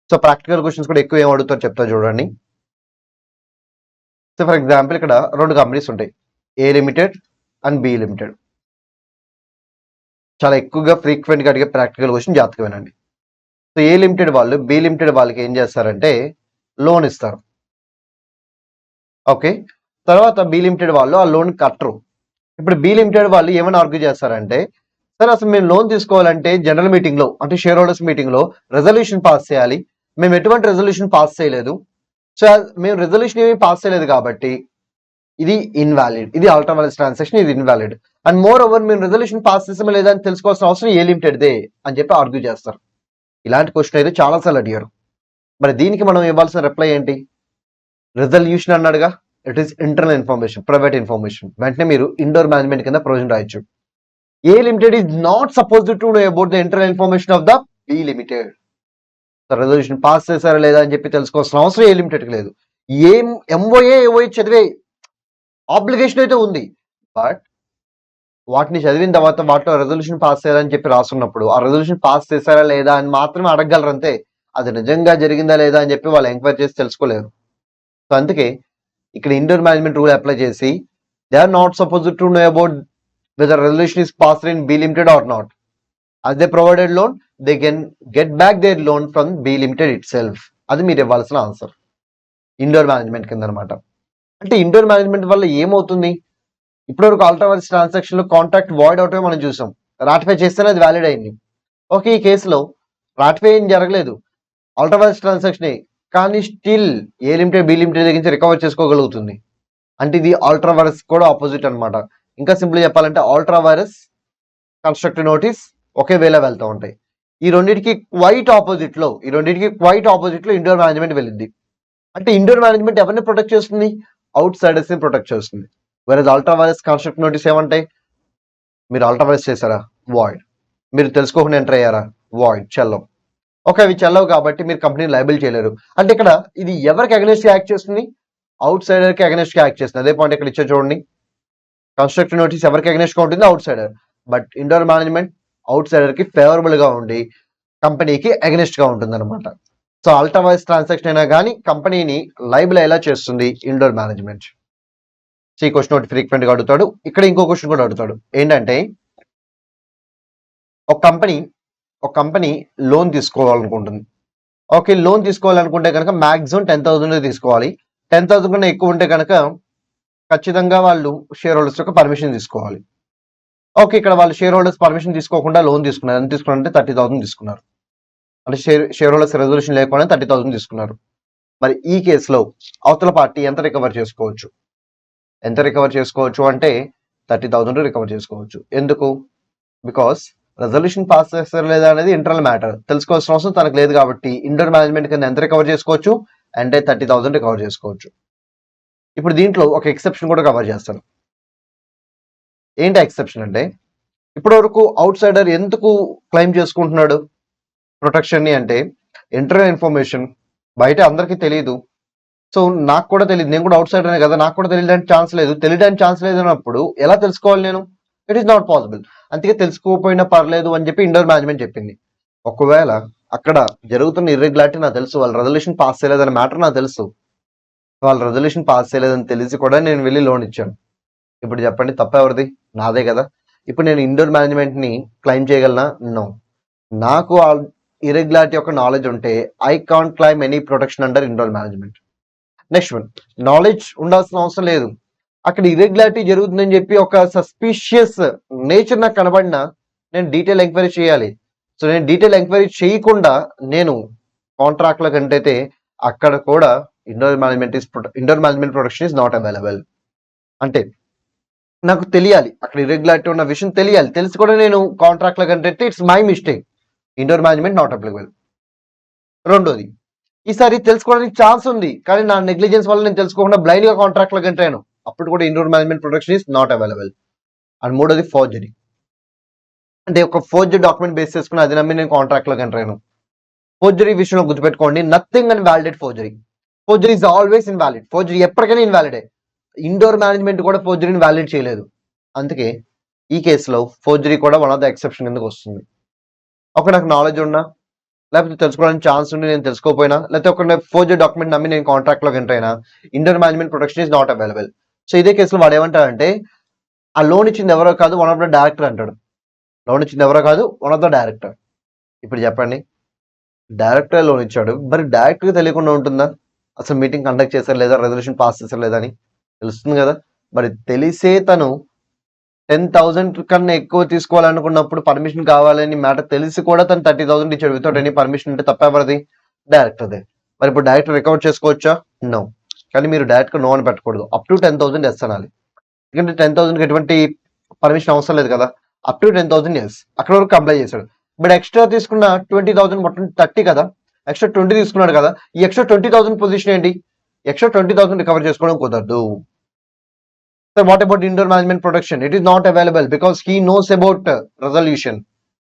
సో ప్రాక్టికల్ క్వశ్చన్స్ కూడా ఎక్కువ ఏం అడుగుతారు చెప్తా చూడండి. సో ఫర్ ఎగ్జాంపుల్ ఇక్కడ రెండు కంపెనీస్ ఉంటాయి, a limited and be limited. చాలా ఎక్కువగా ఫ్రీక్వెంట్ గా అడిగే ప్రాక్టికల్ క్వశ్చన్ జాగ్రత్తగా వినండి. సో ఏ లిమిటెడ్ వాళ్ళు బి లిమిటెడ్ వాళ్ళకి ఏం చేస్తారంటే లోన్ ఇస్తారు. ఓకే, తర్వాత బి లిమిటెడ్ వాళ్ళు ఆ లోన్ కట్టరు. ఇప్పుడు బి లిమిటెడ్ వాళ్ళు ఏమైనా ఆర్గ్యూ చేస్తారంటే, సార్ అసలు మేము లోన్ తీసుకోవాలంటే జనరల్ మీటింగ్ లో అంటే షేర్ హోల్డర్స్ మీటింగ్ లో రెజల్యూషన్ పాస్ చేయాలి, మేము ఎటువంటి రెజల్యూషన్ పాస్ చేయలేదు. సో మేము రెజల్యూషన్ ఏమీ పాస్ చేయలేదు కాబట్టి ఇది ఇన్వాలిడ్, ఇది అల్ట్రా వైరస్ ట్రాన్సాక్షన్, ఇది ఇన్వాలిడ్. అండ్ మోర్ ఓవర్ మేము రెజల్యూషన్ పాస్ చేసామో లేదా అని తెలుసుకోవాల్సిన అవసరం ఏ లిమిటెడ్దే అని చెప్పి ఆర్గ్యూ చేస్తారు. ఇలాంటి క్వశ్చన్ అయితే చాలాసార్లు అడిగారు. మరి దీనికి మనం ఇవ్వాల్సిన రిప్లై ఏంటి, రెజల్యూషన్ అన్నాడుగా, it is internal information, private information. వెంటనే మీరు ఇండోర్ మేనేజ్మెంట్ కింద ప్రొవిజన్ రాయొచ్చు. A limited is not supposed to know about the internal information of the B limited. Resolution pass చేశారా లేదా అని చెప్పి తెలుసుకోవాల్సిన అవసరం ఏ లిమిటెడ్కి లేదు. ఏం ఎంఓఏ ఏఓఏ చదివే ఆబ్లిగేషన్ అయితే ఉంది, బట్ వాటిని చదివిన తర్వాత వాటిలో రెజల్యూషన్ పాస్ చేయాలని చెప్పి రాసున్నప్పుడు ఆ రెజల్యూషన్ పాస్ చేశారా లేదా అని మాత్రమే అడగగలరు అంతే. అది నిజంగా జరిగిందా లేదా అని చెప్పి వాళ్ళు ఎంక్వైరీ చేసి తెలుసుకోలేరు. సో అందుకే ఇక్కడ ఇండోర్ మేనేజ్మెంట్ రూల్ అప్లై చేసి they are not supposed to know about whether resolution is passed in B limited or not. as they provided loan they can get back their loan from B limited itself. అది మీరు ఇవ్వాల్సిన answer indoor management కింద అనమాట. అంటే indoor management వల్ల ఏమవుతుంది, ఇప్పటివరకు ultra virus transaction లో కాంట్రాక్ట్ వాయిడ్ అవటమే మనం చూసాం, రాటిఫై చేస్తేనే అది వ్యాలిడ్ అయింది. ఓకే, ఈ కేసులో రాటిఫై ఏం జరగలేదు, అల్ట్రా వైరస్ ట్రాన్సాక్షన్ కానీ still a limited be limited దగ్గర నుంచి రికవర్ చేసుకోగలుగుతుంది. అంటే ఇది అల్ట్రా వైరస్ కూడా ఆపోజిట్ అనమాట. ఇంకా సింపుల్ చెప్పాలంటే అల్ట్రా వైరస్ కన్స్ట్రక్టివ్ నోటీస్ ఒకే వేలో వెళ్తూ ఉంటాయి. ఈ రెండింటికి క్వైట్ ఆపోజిట్ లో ఇండోర్ మేనేజ్మెంట్ వెళ్ళింది. అంటే ఇండోర్ మేనేజ్మెంట్ ఎవరిని ప్రొటెక్ట్ చేస్తుంది, అవుట్ సైడర్స్ ని ప్రొటెక్ట్ చేస్తుంది. వేరే అల్ట్రా వైరస్ కన్స్ట్రక్ట్ నోటీస్ ఏమంటాయి, మీరు అల్ట్రా వైరస్ చేశారా వాయిడ్, మీరు తెలుసుకోకుండా ఎంటర్ అయ్యారా వాయిడ్, చెల్లవు. ఓకే, అవి చెల్లవు కాబట్టి మీరు కంపెనీని లైబుల్ చేయలేరు. అంటే ఇక్కడ ఇది ఎవరికి అగెనిస్ట్ యాక్ట్ చేస్తుంది, అవుట్ సైడర్ కి అగెనిస్ట్ గా యాక్ట్ చేస్తుంది. అదే పాయింట్ ఇక్కడ ఇచ్చే చూడండి, కన్స్ట్రక్ట్ నోటీస్ ఎవరికి అగెనిస్ట్ గా ఉంటుంది, outsider. But indoor management outsider కి ఫేవరబుల్ గా ఉండి కంపెనీకి అగెనిస్ట్ గా ఉంటుంది అనమాట. సో అల్ట్రా వైరస్ ట్రాన్సాక్షన్ అయినా కానీ కంపెనీని లైబుల్ ఎలా చేస్తుంది ఇండోర్ మేనేజ్మెంట్. సో ఈ క్వశ్చన్ ఒకటి ఫ్రీక్వెంట్ గా అడుగుతాడు. ఇక్కడ ఇంకో క్వశ్చన్ కూడా అడుగుతాడు, ఏంటంటే ఒక కంపెనీ లోన్ తీసుకోవాలనుకుంటుంది. ఓకే, లోన్ తీసుకోవాలనుకుంటే కనుక మాక్సిమం 10,000 తీసుకోవాలి. 10,000 కన్నా ఎక్కువ ఉంటే కనుక ఖచ్చితంగా వాళ్ళు షేర్ హోల్డర్స్ యొక్క పర్మిషన్ తీసుకోవాలి. ఓకే, ఇక్కడ వాళ్ళు షేర్ హోల్డర్స్ పర్మిషన్ తీసుకోకుండా లోన్ తీసుకున్నారు. ఎంత తీసుకున్నారంటే 30,000 తీసుకున్నారు. అంటే షేర్ హోల్డర్స్ రెజల్యూషన్ లేకుండా 30,000 తీసుకున్నారు. మరి ఈ కేసులో అవతల పార్టీ ఎంత రికవర్ చేసుకోవచ్చు? అంటే 30,000 రికవర్ చేసుకోవచ్చు. ఎందుకు? బికాస్ రెజల్యూషన్ పాస్ చేస్తారు లేదా అనేది ఇంటర్నల్ మ్యాటర్, తెలుసుకోవాల్సిన అవసరం తనకు లేదు. కాబట్టి ఇండోర్ మేనేజ్మెంట్ కింద ఎంత రికవర్ చేసుకోవచ్చు అంటే 30,000 రికవర్ చేసుకోవచ్చు. ఇప్పుడు దీంట్లో ఒక ఎక్సెప్షన్ కూడా కవర్ చేస్తాను. ఏంటి ఎక్సెప్షన్ అంటే, ఇప్పటి వరకు అవుట్ సైడర్ ఎందుకు క్లెయిమ్ చేసుకుంటున్నాడు ప్రొటెక్షన్ ని అంటే, ఇంటర్నల్ ఇన్ఫర్మేషన్ బయట అందరికీ తెలియదు. సో నాకు కూడా తెలియదు, నేను కూడా అవుట్ సైడర్ కదా, నాకు కూడా తెలియడానికి ఛాన్స్ లేదు అన్నప్పుడు ఎలా తెలుసుకోవాలి నేను? It is not possible. అందుకే తెలుసుకోకపోయినా పర్లేదు అని చెప్పి ఇండోర్ మేనేజ్మెంట్ చెప్పింది. ఒకవేళ అక్కడ జరుగుతున్న ఇర్రెగ్యులారిటీ నాకు తెలుసు, వాళ్ళ రెజల్యూషన్ పాస్ చేయలేదన్న మ్యాటర్ నాకు తెలుసు, వాళ్ళ రెజల్యూషన్ పాస్ చేయలేదని తెలిసి కూడా నేను వెళ్ళి లోన్ ఇచ్చాను. ఇప్పుడు చెప్పండి, తప్ప ఎవరిది? నాదే కదా. ఇప్పుడు నేను ఇండోర్ మేనేజ్మెంట్ ని క్లెయిమ్ చేయగలనా? నో. నాకు ఆ ఇర్రెగ్యులారిటీ యొక్క నాలెడ్జ్ ఉంటే I can't claim any protection under indoor management. Next one, knowledge ఉండాల్సిన అవసరం లేదు. అక్కడ ఇర్రెగ్యులారిటీ జరుగుతుందని చెప్పి ఒక సస్పిషియస్ నేచర్ నాకు కనబడినా నేను డీటెయిల్ ఎంక్వైరీ చేయాలి. సో నేను డీటెయిల్ ఎంక్వైరీ చేయకుండా నేను కాంట్రాక్ట్ల కంటే అక్కడ కూడా indoor management protection is not available. అంటే నాకు తెలియాలి, అక్కడ ఇర్రెగ్యులారిటీ ఉన్న విషయం తెలియాలి, తెలిసి కూడా నేను కాంట్రాక్ట్ల కంటే it's my mistake, indoor management not applicable. రెండోది, ఈసారి తెలుసుకోవడానికి ఛాన్స్ ఉంది కానీ నా నెగ్లిజెన్స్ వల్ల నేను తెలుసుకోకుండా బ్లైండ్ గా కాంట్రాక్ట్లకు ఎంటాను, అప్పుడు కూడా indoor management protection is not available. And మూడోది ఫోర్జరీ. అంటే ఒక ఫోర్జరీ డాక్యుమెంట్ బేస్ చేసుకుని అది నమ్మి నేను కాంట్రాక్ట్లకు ఎంటాను. ఫోర్జరీ విషయంలో గుర్తుపెట్టుకోండి, nothing and validate forgery. Forgery is always invalid. Forgery ఎప్పటికైనా ఇన్వాలిడే. ఇండోర్ మేనేజ్మెంట్ కూడా ఫోర్జరీని వ్యాలిడ్ చేయలేదు. అందుకే ఈ కేసులో ఫోర్జరీ కూడా వన్ ఆఫ్ ద ఎక్సెప్షన్ ఎందుకు వస్తుంది. ఒక నాకు నాలెడ్జ్ ఉన్నా, లేకపోతే తెలుసుకోవడానికి ఛాన్స్ ఉండి నేను తెలుసుకోకపోయినా, లేకపోతే ఒక ఫోర్జరీ డాక్యుమెంట్ నమ్మి నేను కాంట్రాక్ట్లోకి ఎంటర్ అయినా, indoor management protection is not available. So ఇదే కేసులో వాడు ఏమంటాడంటే, ఆ లోన్ ఇచ్చింది ఎవరో కాదు, వన్ ఆఫ్ ద డైరెక్టర్ అంటాడు. లోన్ ఇచ్చింది ఎవరో కాదు, వన్ ఆఫ్ ద డైరెక్టర్. ఇప్పుడు చెప్పండి, డైరెక్టర్ లోన్ ఇచ్చాడు, మరి డైరెక్టర్కి తెలియకుండా ఉంటుందా అసలు మీటింగ్ కండక్ట్ చేశారు లేదా, రెజల్యూషన్ పాస్ చేశారు లేదా అని? తెలుస్తుంది కదా. మరి తెలిసే తను 10,000 కన్నా ఎక్కువ తీసుకోవాలనుకున్నప్పుడు పర్మిషన్ కావాలని మ్యాటర్ తెలిసి కూడా తను 30,000 ఇచ్చాడు వితౌట్ ఎనీ పర్మిషన్ అంటే తప్పెవరిది? డైరెక్టర్దే. మరి ఇప్పుడు డైరెక్టర్ రికవర్ చేసుకోవచ్చా? నో. కానీ మీరు డైరెక్ట్గా నో అని పెట్టకూడదు, అప్ టు 10,000 ఎస్ అనాలి. ఎందుకంటే 10,000కి ఎటువంటి పర్మిషన్ అవసరం లేదు కదా, అప్ టు 10,000 ఎస్. అక్కడ వరకు అప్లై చేశాడు. బట్ ఎక్స్ట్రా తీసుకున్న 20,000 మొత్తం 30 కదా, ఎక్స్ట్రా 20 తీసుకున్నాడు కదా, ఈ ఎక్స్ట్రా 20,000 పొజిషన్ ఏంటి? ఎక్స్ట్రా 20,000 రికవర్ చేసుకోవడం కుదరదు. So what about indoor management protection? It is not available because he knows about resolution.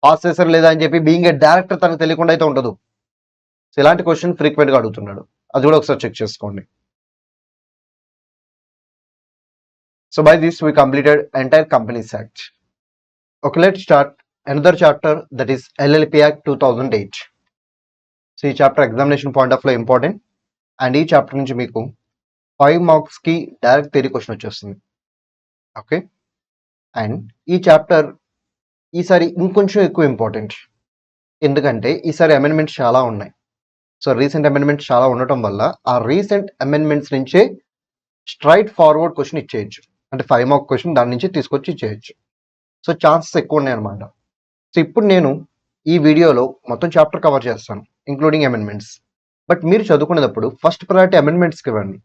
Pass చేశారు లేదా అని చెప్పి బీయింగ్ ఏ డైరెక్టర్ తనకు తెలియకుండా అయితే ఉండదు. సో ఇలాంటి క్వశ్చన్ ఫ్రీక్వెంట్ గా అడుగుతున్నాడు, అది కూడా ఒకసారి చెక్ చేసుకోండి. So by this we completed entire Companies Act. Okay, let's start another chapter, that is LLP Act 2008. So ఈ చాప్టర్ ఎగ్జామినేషన్ పాయింట్ ఆఫ్ లో ఇంపార్టెంట్. అండ్ ఈ చాప్టర్ నుంచి మీకు 5 మార్క్స్ కి డైరెక్ట్ థియరీ క్వశ్చన్ వచ్చేస్తుంది. ఓకే, అండ్ ఈ chapter ఈసారి ఇంకొంచెం ఎక్కువ ఇంపార్టెంట్, ఎందుకంటే ఈసారి అమెండ్మెంట్స్ చాలా ఉన్నాయి. సో రీసెంట్ అమెండ్మెంట్స్ చాలా ఉండటం వల్ల ఆ రీసెంట్ అమెండ్మెంట్స్ నుంచే స్ట్రైట్ ఫార్వర్డ్ క్వశ్చన్ ఇచ్చేయచ్చు, అంటే 5 మార్క్ క్వశ్చన్ దాని నుంచి తీసుకొచ్చి ఇచ్చేయచ్చు. సో ఛాన్సెస్ ఎక్కువ ఉన్నాయి అనమాట. సో ఇప్పుడు నేను ఈ వీడియోలో మొత్తం చాప్టర్ కవర్ చేస్తాను ఇంక్లూడింగ్ అమెండ్మెంట్స్. బట్ మీరు చదువుకునేటప్పుడు ఫస్ట్ ప్రయారిటీ అమెండ్మెంట్స్కి ఇవ్వండి.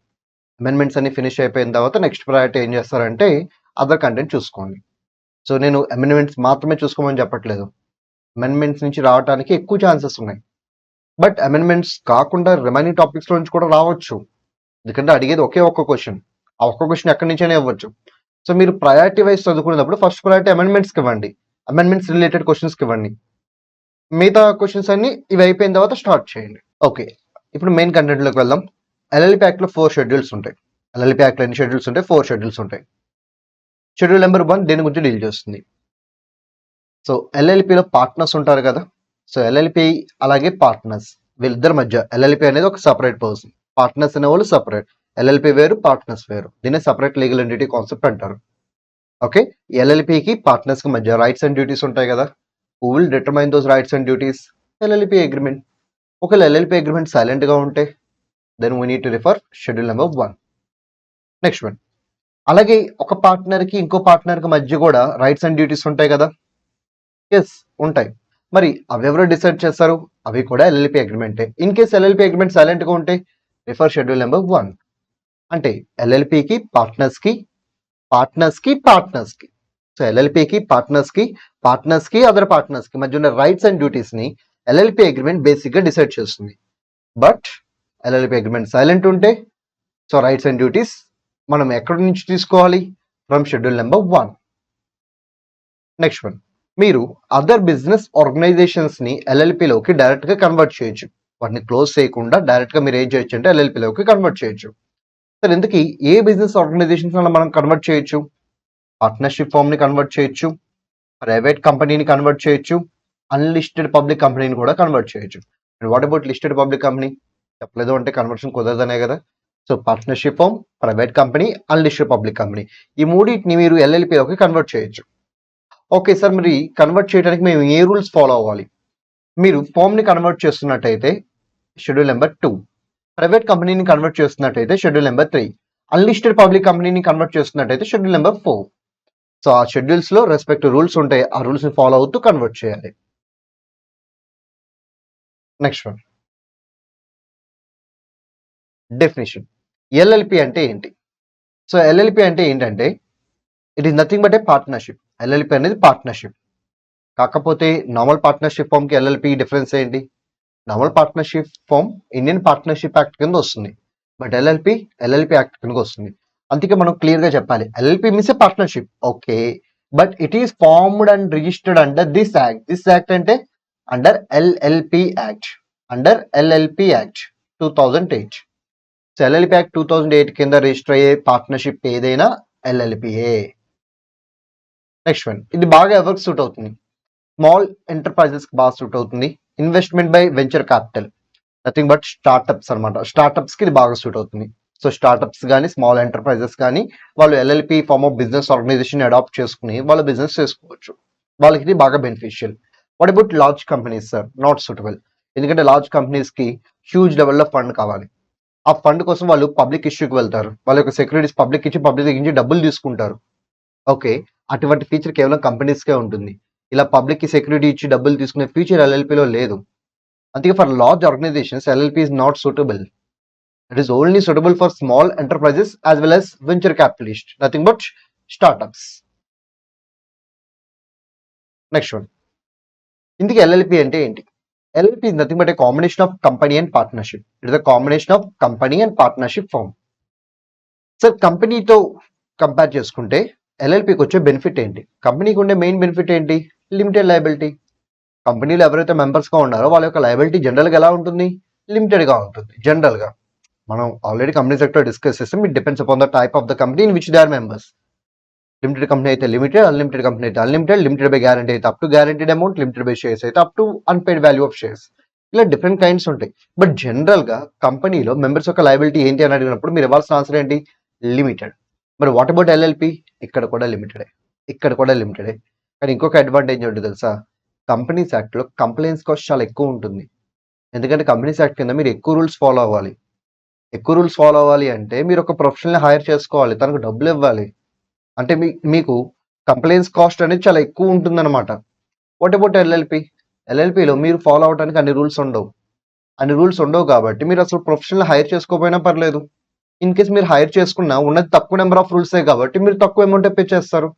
అమెండ్మెంట్స్ అన్ని ఫినిష్ అయిపోయిన తర్వాత నెక్స్ట్ ప్రయారిటీ ఏం చేస్తారంటే అదర్ కంటెంట్ చూసుకోండి. సో నేను అమెండ్మెంట్స్ మాత్రమే చూసుకోమని చెప్పట్లేదు, అమెండ్మెంట్స్ నుంచి రావడానికి ఎక్కువ ఛాన్సెస్ ఉన్నాయి. బట్ అమెండ్మెంట్స్ కాకుండా రిమైనింగ్ టాపిక్స్ నుంచి కూడా రావచ్చు, ఎందుకంటే అడిగేది ఒకే ఒక్క క్వశ్చన్, ఆ ఒక్క క్వశ్చన్ ఎక్కడి నుంచైనా ఇవ్వచ్చు. సో మీరు ప్రయారిటీ వైజ్ చదువుకునేటప్పుడు ఫస్ట్ ప్రయారిటీ అమెండ్మెంట్స్కి ఇవ్వండి, అమెండ్మెంట్స్ రిలేటెడ్ క్వశ్చన్స్కి ఇవ్వండి. మిగతా క్వశ్చన్స్ అన్ని ఇవి అయిపోయిన తర్వాత స్టార్ట్ చేయండి. ఓకే, ఇప్పుడు మెయిన్ కంటెంట్లోకి వెళ్దాం. LLP Act లో 4 షెడ్యూల్స్ ఉంటాయి. LLP Act లో ఎన్ని షెడ్యూల్స్ ఉంటాయి? 4 షెడ్యూల్స్ ఉంటాయి. షెడ్యూల్ నెంబర్ 1 దేని గురించి డీల్ చేస్తుంది? సో LLPలో పార్ట్నర్స్ ఉంటారు కదా. సో LLP అలాగే పార్ట్నర్స్, వీళ్ళిద్దరి మధ్య LLP అనేది ఒక సపరేట్ పర్సన్, పార్ట్నర్స్ అనేవాళ్ళు సపరేట్. LLP వేరు, పార్ట్నర్స్ వేరు, దీన్ని సపరేట్ లీగల్ ఎంటిటీ కాన్సెప్ట్ అంటారు. ఓకే, LLPకి పార్ట్నర్స్కి మధ్య రైట్స్ అండ్ డ్యూటీస్ ఉంటాయి కదా. Who will determine those rights and duties? LLP agreement. ఒకవేళ LLP అగ్రిమెంట్ సైలెంట్గా ఉంటే then we need to refer schedule number 1. Next one, అలాగే ఒక పార్ట్నర్కి ఇంకో పార్ట్నర్కి మధ్య కూడా రైట్స్ అండ్ డ్యూటీస్ ఉంటాయి కదా. ఎస్ ఉంటాయి. మరి అవి ఎవరు డిసైడ్ చేస్తారు? అవి కూడా ఎల్ఎల్పి అగ్రిమెంటే. ఇన్ కేస్ ఎల్ఎల్పి అగ్రిమెంట్ సైలెంట్గా ఉంటే రిఫర్ షెడ్యూల్ నెంబర్ 1. అంటే ఎల్ఎల్పికి పార్ట్నర్స్కి సో ఎల్ఎల్పికి పార్ట్నర్స్కి అదర్ పార్ట్నర్స్కి మధ్య ఉన్న రైట్స్ అండ్ డ్యూటీస్ని ఎల్ఎల్పి అగ్రిమెంట్ బేసిక్గా డిసైడ్ చేస్తుంది. బట్ ఎల్ఎల్పి అగ్రిమెంట్ సైలెంట్ ఉంటే సో రైట్స్ అండ్ డ్యూటీస్ మనం ఎక్కడి నుంచి తీసుకోవాలి? From schedule number 1. Next one, మీరు అదర్ బిజినెస్ ఆర్గనైజేషన్స్ని ఎల్ఎల్పిలోకి డైరెక్ట్గా కన్వర్ట్ చేయొచ్చు. వాటిని క్లోజ్ చేయకుండా డైరెక్ట్గా మీరు ఏం చేయొచ్చు అంటే ఎల్ఎల్పిలోకి కన్వర్ట్ చేయొచ్చు. సరే, ఎందుకు ఏ బిజినెస్ ఆర్గనైజేషన్స్ వల్ల మనం కన్వర్ట్ చేయొచ్చు? పార్ట్నర్షిప్ ఫామ్ని కన్వర్ట్ చేయొచ్చు, ప్రైవేట్ కంపెనీని కన్వర్ట్ చేయొచ్చు, అన్లిస్టెడ్ పబ్లిక్ కంపెనీని కూడా కన్వర్ట్ చేయొచ్చు. And what about listed public company? చెప్పలేదు అంటే కన్వర్షన్ కుదరదనే కదా. So partnership firm, private company, unlisted public company, ఈ మూడింటిని మీరు ఎల్ఎల్పిలోకి కన్వర్ట్ చేయొచ్చు. ఓకే సార్, మరి కన్వర్ట్ చేయడానికి మేము ఏ రూల్స్ ఫాలో అవ్వాలి? మీరు ఫామ్ని కన్వర్ట్ చేస్తున్నట్టయితే షెడ్యూల్ నెంబర్ 2, ప్రైవేట్ కంపెనీని కన్వర్ట్ చేస్తున్నట్టయితే షెడ్యూల్ నెంబర్ 3, అన్లిస్టెడ్ పబ్లిక్ కంపెనీని కన్వర్ట్ చేస్తున్నట్టయితే షెడ్యూల్ నెంబర్ 4. సో ఆ షెడ్యూల్స్ లో రెస్పెక్టివ్ రూల్స్ ఉంటాయి, ఆ రూల్స్ ని ఫాలో అవుతూ కన్వర్ట్ చేయాలి. Next one, definition. ఎల్ఎల్పి అంటే ఏంటి? సో ఎల్ఎల్పి అంటే ఏంటంటే it is nothing but A partnership. LLP అనేది పార్ట్నర్షిప్. కాకపోతే నార్మల్ పార్ట్నర్షిప్ ఫామ్ కి ఎల్ఎల్పి డిఫరెన్స్ ఏంటి? Normal partnership firm Indian partnership act కింద వస్తుంది, బట్ ఎల్ఎల్పి యాక్ట్ కింద వస్తుంది. అందుకే మనం క్లియర్ గా చెప్పాలి, LLP means a partnership, okay, but it is formed and registered under this act. This act అంటే under LLP act 2008. So LLP act 2008 కింద రిజిస్టర్ అయ్యే పార్ట్నర్షిప్ ఏదైనా ఎల్ఎల్పిఏ. నెక్స్ట్ వన్, ఇది బాగా ఎవరికి సూట్ అవుతుంది? స్మాల్ ఎంటర్ప్రైజెస్ కి బాగా సూట్ అవుతుంది. Investment by venture capital, nothing but startups అనమాట. స్టార్ట్అప్స్ కి ఇది బాగా సూట్ అవుతుంది. సో స్టార్ట్అప్స్ కానీ స్మాల్ ఎంటర్ప్రైజెస్ కానీ వాళ్ళు LLP form of business organisation adopt చేసుకుని వాళ్ళ బిజినెస్ చేసుకోవచ్చు. వాళ్ళకి ఇది బాగా beneficial. What about large companies sir? Not suitable. ఎందుకంటే లార్జ్ కంపెనీస్ కి హ్యూజ్ లెవెల్లో ఫండ్ కావాలి. ఆ ఫండ్ కోసం వాళ్ళు పబ్లిక్ ఇష్యూకి వెళ్తారు, వాళ్ళ యొక్క సెక్యూరిటీస్ పబ్లిక్ ఇచ్చి పబ్లిక్ దగ్గర నుంచి డబ్బులు తీసుకుంటారు. ఓకే, అటువంటి ఫీచర్ కేవలం కంపెనీస్కే ఉంటుంది. ఇలా పబ్లిక్ కి సెక్యూరిటీ ఇచ్చి డబ్బులు తీసుకునే ఫీచర్ ఎల్ఎల్పిలో లేదు. అందుకే for large organisations LLP is not suitable. It is only suitable for small enterprises as well as venture capitalists, nothing but startups. Next one, ఇందుకు ఎల్ఎల్పి అంటే ఏంటి? LLP is nothing but a combination of company and partnership. It is a combination of company and partnership form. Sir, కంపెనీతో compare చేసుకుంటే ఎల్ఎల్పికి వచ్చే benefit ఏంటి? కంపెనీకి ఉండే main benefit ఏంటి? Limited liability. కంపెనీలో ఎవరైతే మెంబర్స్గా ఉన్నారో వాళ్ళ యొక్క లయబిలిటీ జనరల్గా ఎలా ఉంటుంది? లిమిటెడ్గా ఉంటుంది. జనరల్గా మనం ఆల్రెడీ కంపెనీ సెక్టర్ డిస్కస్ చేస్తాం. It depends upon the type of the company in which they are members. Limited company అయితే లిమిటెడ్, అన్లిమిటెడ్ కంపెనీ అయితే అన్లిమిటెడ్, లిమిటెడ్ బై గ్యారంటీ అయితే up to guaranteed amount, limited by shares అయితే up to unpaid value of shares. ఇలా different kinds ఉంటాయి. But జనరల్గా కంపెనీలో members యొక్క liability ఏంటి అని అడిగినప్పుడు మీరు ఇవ్వాల్సిన ఆన్సర్ ఏంటి? లిమిటెడ్. మరి వాట్ అబౌట్ ఎల్ఎల్పి? ఇక్కడ కూడా లిమిటెడే. కానీ ఇంకొక అడ్వాంటేజ్ ఏంటో తెలుసా? కంపెనీస్ యాక్ట్లో కంప్లైన్స్ కాస్ట్ చాలా ఎక్కువ ఉంటుంది. ఎందుకంటే కంపెనీస్ యాక్ట్ కింద మీరు ఎక్కువ రూల్స్ ఫాలో అవ్వాలి అంటే మీరు ఒక ప్రొఫెషనల్ని హైర్ చేసుకోవాలి, తనకు డబ్బులు ఇవ్వాలి. అంటే మీకు కంప్లైన్స్ కాస్ట్ అనేది చాలా ఎక్కువ ఉంటుందన్నమాట. వాట్ అబౌట్ ఎల్ఎల్పిలో మీరు ఫాలో అవడానికి అన్ని రూల్స్ ఉండవు కాబట్టి మీరు అసలు ప్రొఫెషనల్ హైర్ చేసుకోకపోయినా పర్లేదు. ఇన్ కేస్ మీరు హైర్ చేసుకున్నా ఉన్నది తక్కువ నెంబర్ ఆఫ్ రూల్సే కాబట్టి మీరు తక్కువ అమౌంట్ పే చేస్తారు.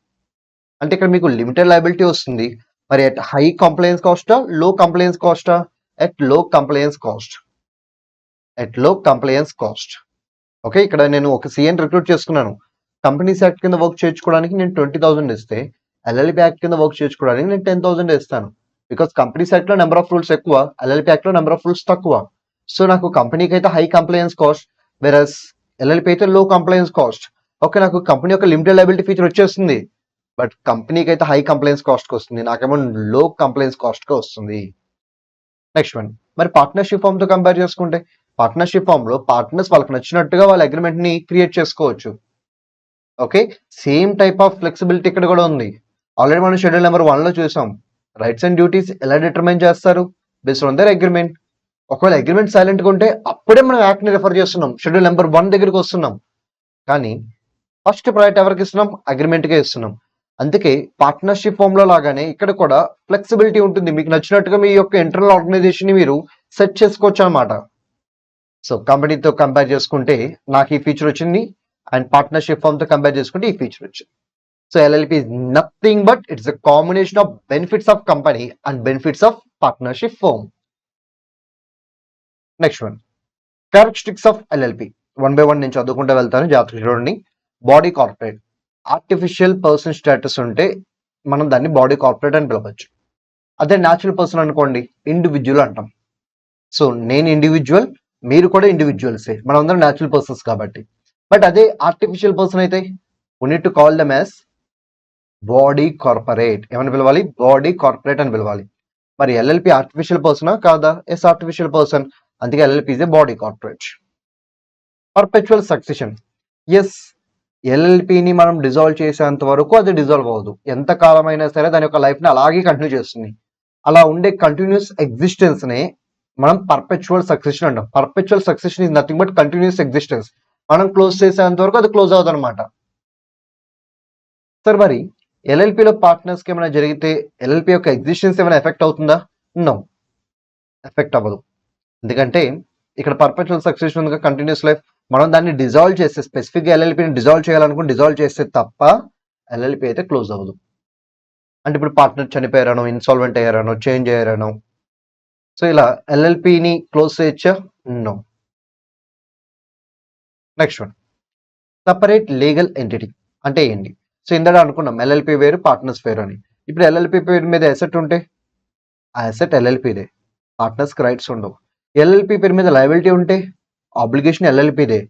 అంటే ఇక్కడ మీకు లిమిటెడ్ లయబిలిటీ వస్తుంది. మరి ఎట్ హై కంప్లైన్స్ కాస్టా, లో కంప్లైన్స్ కాస్టా? ఎట్ లో కంప్లైన్స్ కాస్ట్. ఓకే, ఇక్కడ నేను ఒక సిఎన్ రిక్రూట్ చేసుకున్నాను. కంపెనీస్ యాక్ట్ కింద వర్క్ చేయించుకోవడానికి నేను 20,000 ఇస్తే ఎల్ఎల్పి యాక్ట్ కింద వర్క్ చేయించుకోవడానికి నేను 10,000 ఇస్తాను. బికాస్ కంపెనీస్ యాక్ట్ లో నెంబర్ ఆఫ్ రూల్స్ ఎక్కువ, ఎల్ఎల్పి యాక్ట్ లో నెంబర్ ఆఫ్ రూల్స్ తక్కువ. సో నాకు కంపెనీకి అయితే హై కంప్లైన్స్ కాస్ట్, వెరస్ ఎల్ఎల్పి అయితే లో కంప్లైన్స్ కాస్ట్. ఓకే, నాకు కంపెనీ యొక్క లిమిటెడ్ లయబిలిటీ ఫీచర్ వచ్చేస్తుంది, బట్ కంపెనీకి అయితే హై కంప్లైన్స్ కాస్ట్కి వస్తుంది, నాకేమో లో కంప్లైన్స్ కాస్ట్కి వస్తుంది. నెక్స్ట్ వన్, మరి పార్ట్నర్షిప్ ఫామ్ తో కంపేర్ చేసుకుంటే పార్ట్నర్షిప్ ఫామ్ లో పార్ట్నర్స్ వాళ్ళకి నచ్చినట్టుగా వాళ్ళ అగ్రిమెంట్ ని క్రియేట్ చేసుకోవచ్చు. Okay, same type of flexibility ఇక్కడ కూడా ఉంది. ఆల్రెడీ మనం షెడ్యూల్ నెంబర్ 1 లో చూసాం. రైట్స్ అండ్ డ్యూటీస్ ఎలా డిటర్మైన్ చేస్తారు? Based on their agreement. ఒకవేళ అగ్రిమెంట్ సైలెంట్గా ఉంటే అప్పుడే మనం యాక్ట్ ని రిఫర్ చేస్తున్నాం, షెడ్యూల్ నెంబర్ 1 దగ్గరికి వస్తున్నాం. కానీ ఫస్ట్ ప్రయారిటీ ఎవరికి ఇస్తున్నాం? అగ్రిమెంట్కే ఇస్తున్నాం. అందుకే పార్ట్నర్షిప్ ఫామ్ లో లాగానే ఇక్కడ కూడా ఫ్లెక్సిబిలిటీ ఉంటుంది. మీకు నచ్చినట్టుగా మీ యొక్క ఇంటర్నల్ ఆర్గనైజేషన్ ని మీరు సెట్ చేసుకోవచ్చు అనమాట. సో కంపెనీతో కంపేర్ చేసుకుంటే నాకు ఈ ఫీచర్ వచ్చింది, అండ్ పార్ట్నర్షిప్ ఫామ్ తో కంపేర్ చేసుకుంటే ఈ ఫీచర్ వచ్చింది. So LLP is nothing but it's a combination of benefits of company and benefits of partnership firm. Next one, characteristics of LLP. One by one నేను చదువుకుంటూ వెళ్తాను, జాగ్రత్తగా చూడండి. Body corporate, artificial person status ఉంటే మనం దాన్ని body corporate అని పిలవచ్చు. అదే న్యాచురల్ పర్సన్ అనుకోండి, ఇండివిజువల్ అంటాం. సో నేను ఇండివిజువల్, మీరు కూడా ఇండివిజువల్సే, మనం అందరం న్యాచురల్ పర్సన్స్ కాబట్టి. బట్ అదే ఆర్టిఫిషియల్ పర్సన్ అయితే we need to call them as body corporate. ఏమని పిలవాలి? బాడీ కార్పొరేట్ అని పిలవాలి. మరి LLP ఆర్టిఫిషియల్ పర్సనా కాదా? Yes, artificial person. అందుకే LLP is a body corporate. Perpetual succession. Yes, LLPని మనం డిజాల్వ్ చేసేంత వరకు అది డిజాల్వ్ అవ్వదు. ఎంత కాలమైనా సరే దాని యొక్క లైఫ్ని అలాగే కంటిన్యూ చేస్తుంది. అలా ఉండే కంటిన్యూస్ ఎగ్జిస్టెన్స్ నే మనం పర్పెచువల్ సక్సెషన్ అంటాం. Perpetual succession is nothing but continuous existence. మనం క్లోజ్ చేసేంత వరకు అది క్లోజ్ అవుతుంది అనమాట. సార్ మరి LLPలో పార్ట్నర్స్కి ఏమైనా జరిగితే LLP యొక్క ఎగ్జిస్టెన్స్ ఏమైనా ఎఫెక్ట్ అవుతుందా? నో, ఎఫెక్ట్ అవ్వదు. ఎందుకంటే ఇక్కడ పర్పెచువల్ సక్సెషన్ ఉంది, కంటిన్యూస్ లైఫ్. మనం దాన్ని డిజాల్వ్ చేస్తే, స్పెసిఫిక్గా LLPని డిజాల్వ్ చేయాలనుకుని డిజాల్వ్ చేస్తే తప్ప LLP అయితే క్లోజ్ అవ్వదు. అంటే ఇప్పుడు పార్ట్నర్ చనిపోయారనో, ఇన్సాల్వెంట్ అయ్యారనో, చేంజ్ అయ్యారనో, సో ఇలా LLPని క్లోజ్ చేయొచ్చా? No. Next one, separate legal entity అంటే ఏంటి? సో ఇందాక అనుకున్నాం LLP వేరు, పార్ట్నర్స్ వేరు అని. ఇప్పుడు LLP పేరు మీద అసెట్ ఉంటే ఆ అసెట్ LLPదే, పార్ట్నర్స్కి రైట్స్ ఉండవు. LLP పేరు మీద లయబిలిటీ ఉంటే ఆబ్లిగేషన్ LLPదే,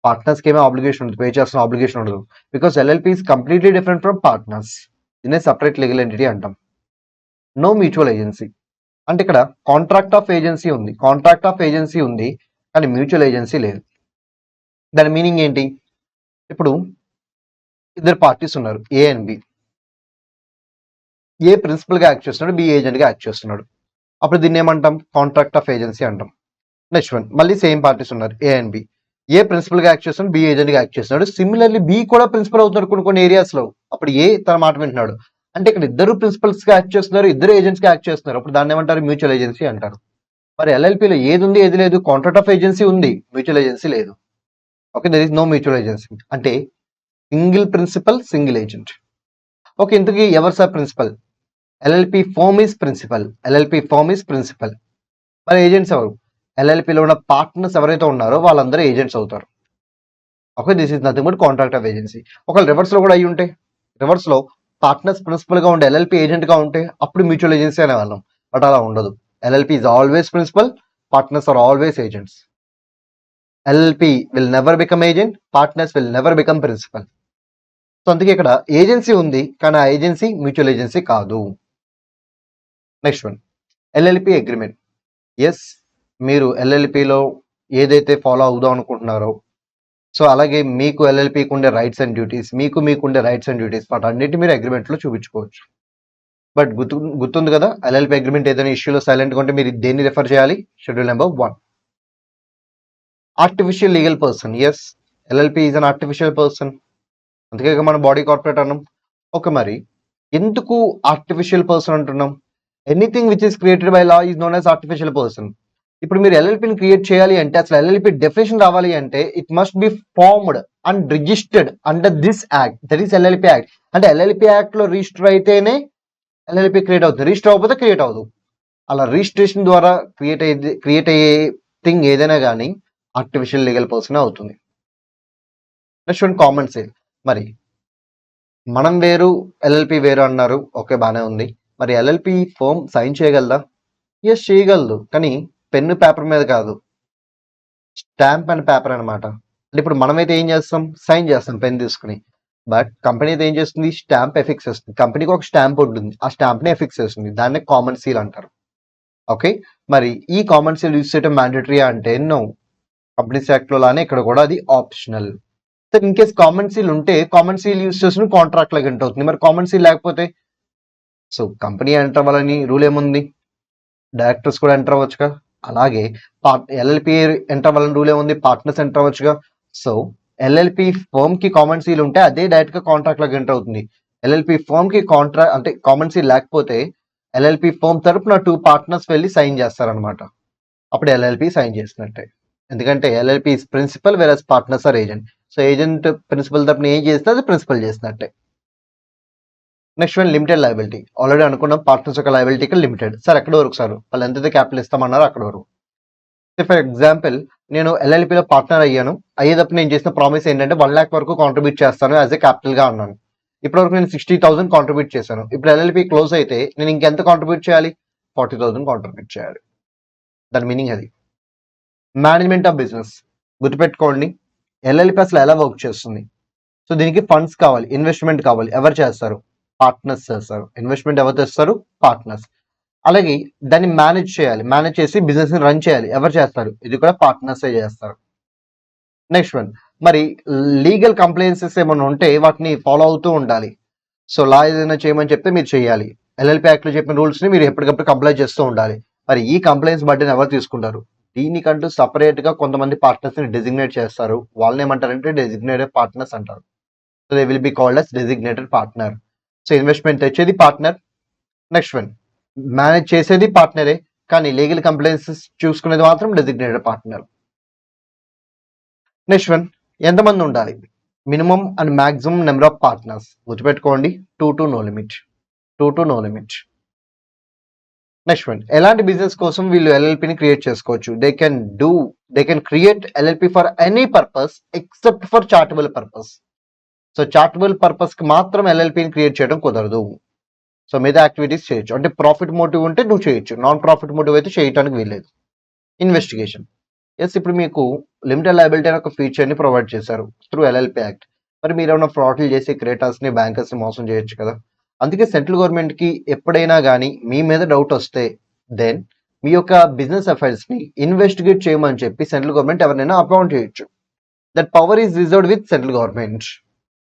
పార్ట్నర్స్కి ఏమో ఆబ్లిగేషన్ ఉంటుంది, పే చేయాల్సిన ఆబ్లిగేషన్ ఉండదు. Because LLP is completely different from partners. దీన్నే సపరేట్ లీగల్ ఎంటిటీ అంటాం. నో మ్యూచువల్ ఏజెన్సీ అంటే ఇక్కడ కాంట్రాక్ట్ ఆఫ్ ఏజెన్సీ ఉంది, కాంట్రాక్ట్ ఆఫ్ ఏజెన్సీ ఉంది కానీ మ్యూచువల్ ఏజెన్సీ లేదు. దాని మీనింగ్ ఏంటి? ఇప్పుడు ఇద్దరు పార్టీస్ ఉన్నారు, A and B. A principal గా యాక్ట్ చేస్తున్నాడు, బి ఏజెంట్ గా యాక్ట్ చేస్తున్నాడు. అప్పుడు దీన్ని ఏమంటాం? కాంట్రాక్ట్ ఆఫ్ ఏజెన్సీ అంటాం. నెక్స్ట్ వన్, మళ్ళీ సేమ్ పార్టీస్ ఉన్నారు, A and B. A principal గా యాక్ట్ చేస్తున్నాడు, బి ఏజెంట్ గా యాక్ట్ చేస్తున్నాడు. సిమిలర్లీ బి కూడా ప్రిన్సిపల్ అవుతున్నాడు కొన్ని ఏరియాస్ లో. అప్పుడు ఏ తన మాట వింటున్నాడు. అంటే ఇక్కడ ఇద్దరు ప్రిన్సిపల్స్ గా యాక్ట్ చేస్తున్నారు, ఇద్దరు ఏజెంట్స్ గా యాక్ట్ చేస్తున్నారు. అప్పుడు దాన్ని ఏమంటారు? మ్యూచువల్ ఏజెన్సీ అంటారు. మరి LLPలో ఏది ఉంది, ఏది లేదు? కాంట్రాక్ట్ ఆఫ్ ఏజెన్సీ ఉంది, మ్యూచువల్ ఏజెన్సీ లేదు. Okay, there is no mutual agency. అంటే single principal, single agent. Okay, ఇంతకీ ఎవరు sir principal? LLP firm is principal. LLP firm is principal. మరి ఏజెంట్స్ ఎవరు? LLPలో ఉన్న పార్ట్నర్స్ ఎవరైతే ఉన్నారో వాళ్ళందరూ ఏజెంట్స్ అవుతారు. Okay, this is nothing but contract of agency. ఒకవేళ రివర్స్ లో కూడా అయ్యి ఉంటే, రివర్స్ లో పార్ట్నర్స్ ప్రిన్సిపల్ గా ఉండే LLP ఏజెంట్ గా ఉంటే అప్పుడు మ్యూచువల్ ఏజెన్సీ అనే వాళ్ళం. బట్ అలా ఉండదు. LLP is always principal, partners are always agents. LLP will never become agent, partners will never become principal. So అందుకే ఇక్కడ ఏజెన్సీ ఉంది కానీ ఆ ఏజెన్సీ మ్యూచువల్ ఏజెన్సీ కాదు. Next one, LLP agreement. Yes, మీరు LLPలో ఏదైతే ఫాలో అవుదాం అనుకుంటున్నారో, సో అలాగే మీకు LLPకి ఉండే రైట్స్ అండ్ డ్యూటీస్, మీకుండే రైట్స్ అండ్ డ్యూటీస్ వాటన్నిటి మీరు అగ్రిమెంట్లో చూపించుకోవచ్చు. బట్ గుర్తుంది కదా, LLP అగ్రిమెంట్ ఏదైనా ఇష్యూలో సైలెంట్గా ఉంటే మీరు దేన్ని రిఫర్ చేయాలి? Schedule number 1. Artificial legal person. Yes, LLP is an artificial person. అందుకే మనం బాడీ కార్పొరేట్ అన్నాం. ఓకే, మరి ఎందుకు ఆర్టిఫిషియల్ పర్సన్ అంటున్నాం? Anything which is created by law is known as artificial person. ఇప్పుడు మీరు LLPని క్రియేట్ చేయాలి అంటే, అసలు LLP డెఫినేషన్ రావాలి అంటే, it must be formed and registered under this act, that is LLP act. అంటే LLP యాక్ట్ లో రిజిస్టర్ అయితేనే LLP క్రియేట్ అవుతుంది, రిజిస్టర్ అవ్వకపోతే క్రియేట్ అవ్వదు. అలా రిజిస్ట్రేషన్ ద్వారా క్రియేట్ అయ్యే థింగ్ ఏదైనా కానీ ఆర్టిఫిషియల్ లీగల్ పర్సన్ అవుతుంది. Next one, common sale. మరి మనం వేరు, LLP వేరు అన్నారు. ఓకే, బానే ఉంది. మరి LLP ఫర్మ్ సైన్ చేయగలదా? ఎస్, చేయగలదు. కానీ పెన్ను పేపర్ మీద కాదు, స్టాంప్ అండ్ పేపర్ అనమాట. అంటే ఇప్పుడు మనమైతే ఏం చేస్తాం? సైన్ చేస్తాం పెన్ తీసుకుని. బట్ కంపెనీ అయితే ఏం చేస్తుంది? స్టాంప్ ఎఫిక్స్ చేస్తుంది. కంపెనీకి ఒక స్టాంప్ ఉంటుంది, ఆ స్టాంప్ని ఎఫిక్స్ చేస్తుంది. దాన్నే కామన్ సీల్ అంటారు. ఓకే, మరి ఈ కామన్ సీల్ యూజ్ చేయడం మ్యాండేటరీ అంటే నో. కంపెనీస్ యాక్ట్ లో లానే ఇక్కడ కూడా అది optional. Sir in case common seal ఉంటే కామన్ సీల్ యూజ్ చేసిన కాంట్రాక్ట్ లాగా ఎంటర్ అవుతుంది. మరి కామన్ సీల్ లేకపోతే, సో కంపెనీ ఎంటర్ అవ్వాలని రూల్ ఏముంది? డైరెక్టర్స్ కూడా ఎంటర్ అవ్వచ్చుగా. అలాగే LLP ఎంటర్ అవ్వాలని రూల్ ఏముంది? పార్ట్నర్స్ ఎంటర్ అవ్వచ్చుగా. సో LLP ఫర్మ్ కి కామన్ సీల్ ఉంటే అదే డైరెక్ట్ గా కాంట్రాక్ట్ లాగా ఎంటర్ అవుతుంది. ఎల్ఎల్పి ఫామ్ కి కాంట్రాక్ట్ అంటే కామన్సీ లేకపోతే ఎల్ఎల్పి ఫామ్ తరపున 2 పార్ట్నర్స్ వెళ్ళి సైన్ చేస్తారనమాట. అప్పుడు ఎల్ఎల్పి సైన్ చేసినట్టే. ఎందుకంటే LLP is principal whereas partners are agent. So agent principal తరపున ఏం చేస్తే అది ప్రిన్సిపల్ చేసినట్టే. Next one limited liability. Already అనుకున్నాం పార్ట్నర్స్ యొక్క లయబిలిటీకి లిమిటెడ్. సార్ ఎక్కడ వరకు సార్? వాళ్ళు ఎంతైతే క్యాపిటల్ ఇస్తామన్నారో అక్కడ వరకు. ఫర్ ఎగ్జాంపుల్ నేను ఎల్ఎల్పిలో పార్ట్నర్ అయ్యాను. అయ్యేటప్పుడు నేను చేసిన ప్రామిస్ ఏంటంటే 1 lakh వరకు కాంట్రిబ్యూట్ చేస్తాను యాజ్ ఏ క్యాపిటల్ గా అన్నాను. ఇప్పటివరకు నేను 60,000 కాంట్రిబ్యూట్ చేశాను. ఇప్పుడు ఎల్ఎల్పి క్లోజ్ అయితే నేను ఇంకెంత కాంట్రిబ్యూట్ చేయాలి? 40,000 కాంట్రిబ్యూట్ చేయాలి. దాని మీనింగ్ అది. మేనేజ్మెంట్ ఆఫ్ బిజినెస్ గుర్తుపెట్టుకోండి. ఎల్ఎల్పి అసలు ఎలా వర్క్ చేస్తుంది? సో దీనికి ఫండ్స్ కావాలి, ఇన్వెస్ట్మెంట్ కావాలి. ఎవరు చేస్తారు? పార్ట్నర్స్ చేస్తారు. ఇన్వెస్ట్మెంట్ ఎవరు చేస్తారు? పార్ట్నర్స్. అలాగే దాన్ని మేనేజ్ చేయాలి. మేనేజ్ చేసి బిజినెస్ ని రన్ చేయాలి. ఎవరు చేస్తారు? ఇది కూడా పార్ట్నర్స్ చేస్తారు. నెక్స్ట్ వన్, మరి లీగల్ కంప్లైన్సెస్ ఏమైనా ఉంటే వాటిని ఫాలో అవుతూ ఉండాలి. సో లా ఏదైనా చేయమని చెప్తే మీరు చేయాలి. ఎల్ఎల్పి యాక్ట్ లో చెప్పిన రూల్స్ ని మీరు ఎప్పటికప్పుడు కంప్లై చేస్తూ ఉండాలి. మరి ఈ కంప్లైంట్స్ బట్టి ఎవరు తీసుకుంటారు? దీనికంటూ సపరేట్ గా కొంతమంది పార్ట్నర్స్ ని డెసిగ్నేట్ చేస్తారు. వాళ్ళని ఏమంటారంటే డెసిగ్నేటెడ్ పార్ట్నర్స్ అంటారు. So they will be called as designated partner. So investment తెచ్చేది పార్ట్నర్. నెక్స్ట్ వన్, మేనేజ్ చేసేది పార్ట్నరే, కానీ లీగల్ కంప్లైన్సెస్ చూసుకునేది మాత్రం డెసిగ్నేటెడ్ పార్ట్నర్. నెక్స్ట్ వన్, ఎంతమంది ఉండాలి? Minimum and maximum number of partners గుర్తుపెట్టుకోండి. 2 to no limit. 2 to no limit. Next one, ఎలాంటి బిజినెస్ కోసం వీళ్ళు ఎల్ఎల్పిని క్రియేట్ చేసుకోవచ్చు? They can create LLP for any purpose except for charitable purpose. So charitable purpose కి మాత్రం ఎల్ఎల్పిని create చేయడం కుదరదు. So మిగతా యాక్టివిటీస్ చేయొచ్చు. అంటే ప్రాఫిట్ మోటివ్ ఉంటే నువ్వు చేయొచ్చు, నాన్ ప్రాఫిట్ మోటివ్ అయితే చేయడానికి వీల్లేదు. ఇన్వెస్టిగేషన్. ఎస్, ఇప్పుడు మీకు లిమిటెడ్ లయబిలిటీ అనే ఒక ఫీచర్ ని ప్రొవైడ్ చేశారు త్రూ ఎల్ఎల్పి యాక్ట్. మరి మీరు ఏమైనా ఫ్రాడ్లు చేసి క్రియేటర్స్ ని బ్యాంకర్స్ ని మోసం చేయొచ్చు కదా. అందుకే సెంట్రల్ గవర్నమెంట్ కి ఎప్పుడైనా కానీ మీ మీద డౌట్ వస్తే దెన్ మీ యొక్క బిజినెస్ అఫైర్స్ ని ఇన్వెస్టిగేట్ చేయమని చెప్పి సెంట్రల్ గవర్నమెంట్ ఎవరైనా అపాయింట్ చేయొచ్చు. That power is reserved with central government.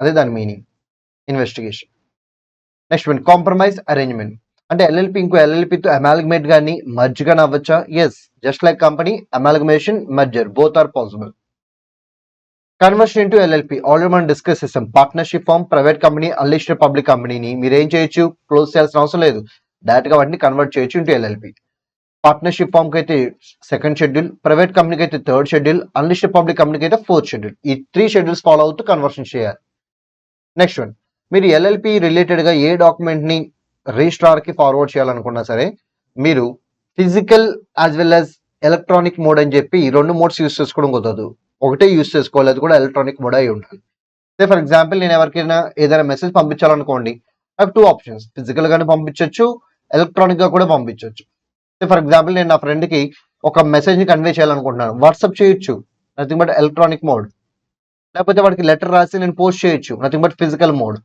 అదే దాని meaning, investigation. Next one, compromise arrangement. అంటే ఎల్ఎల్పి ఇంకో ఎల్ఎల్పితో అమాల్గమేట్ గానీ మర్జ్ గానీ అవ్వచ్చా? Yes, just like company amalgamation, merger both are possible. Conversion into LLP already మనం డిస్కస్ చేసాం. Partnership firm, private company, unlisted public కంపెనీని మీరు ఏం చేయొచ్చు? క్లోజ్ చేయాల్సిన అవసరం లేదు, డైరెక్ట్ గా వాటిని కన్వర్ట్ చేయొచ్చు ఇంటూ ఎల్ఎల్పి. పార్ట్నర్షిప్ ఫామ్ కి అయితే 2nd షెడ్యూల్, ప్రైవేట్ కంపెనీకి అయితే 3rd షెడ్యూల్, అన్లిస్టెడ్ పబ్లిక్ కంపెనీకి అయితే 4th షెడ్యూల్. ఈ 3 షెడ్యూల్స్ ఫాలో అవుతూ కన్వర్షన్ చేయాలి. నెక్స్ట్ వన్, మీరు ఎల్ఎల్పి రిలేటెడ్ గా ఏ డాక్యుమెంట్ ని రిజిస్ట్రార్ కి ఫార్వర్డ్ చేయాలనుకున్నా సరే మీరు physical as well as electronic mode అని చెప్పి 2 మోడ్స్ యూస్ చేసుకోవడం కుదరదు. ఒకటే యూస్ చేసుకోవాలి, అది కూడా ఎలక్ట్రానిక్ మోడ్ అయి ఉండాలి. ఫర్ ఎగ్జాంపుల్ నేను ఎవరికైనా ఏదైనా మెసేజ్ పంపించాలనుకోండి, నాకు 2 ఆప్షన్స్, ఫిజికల్ గానే పంపించవచ్చు, ఎలక్ట్రానిక్ గా కూడా పంపించవచ్చు. ఫర్ ఎగ్జాంపుల్ నేను నా ఫ్రెండ్ కి ఒక మెసేజ్ ని కన్వే చేయాలనుకుంటున్నాను, వాట్సాప్ చేయొచ్చు, నథింగ్ బట్ ఎలక్ట్రానిక్ మోడ్. లేకపోతే వాడికి లెటర్ రాసి నేను పోస్ట్ చేయొచ్చు, nothing but physical mode.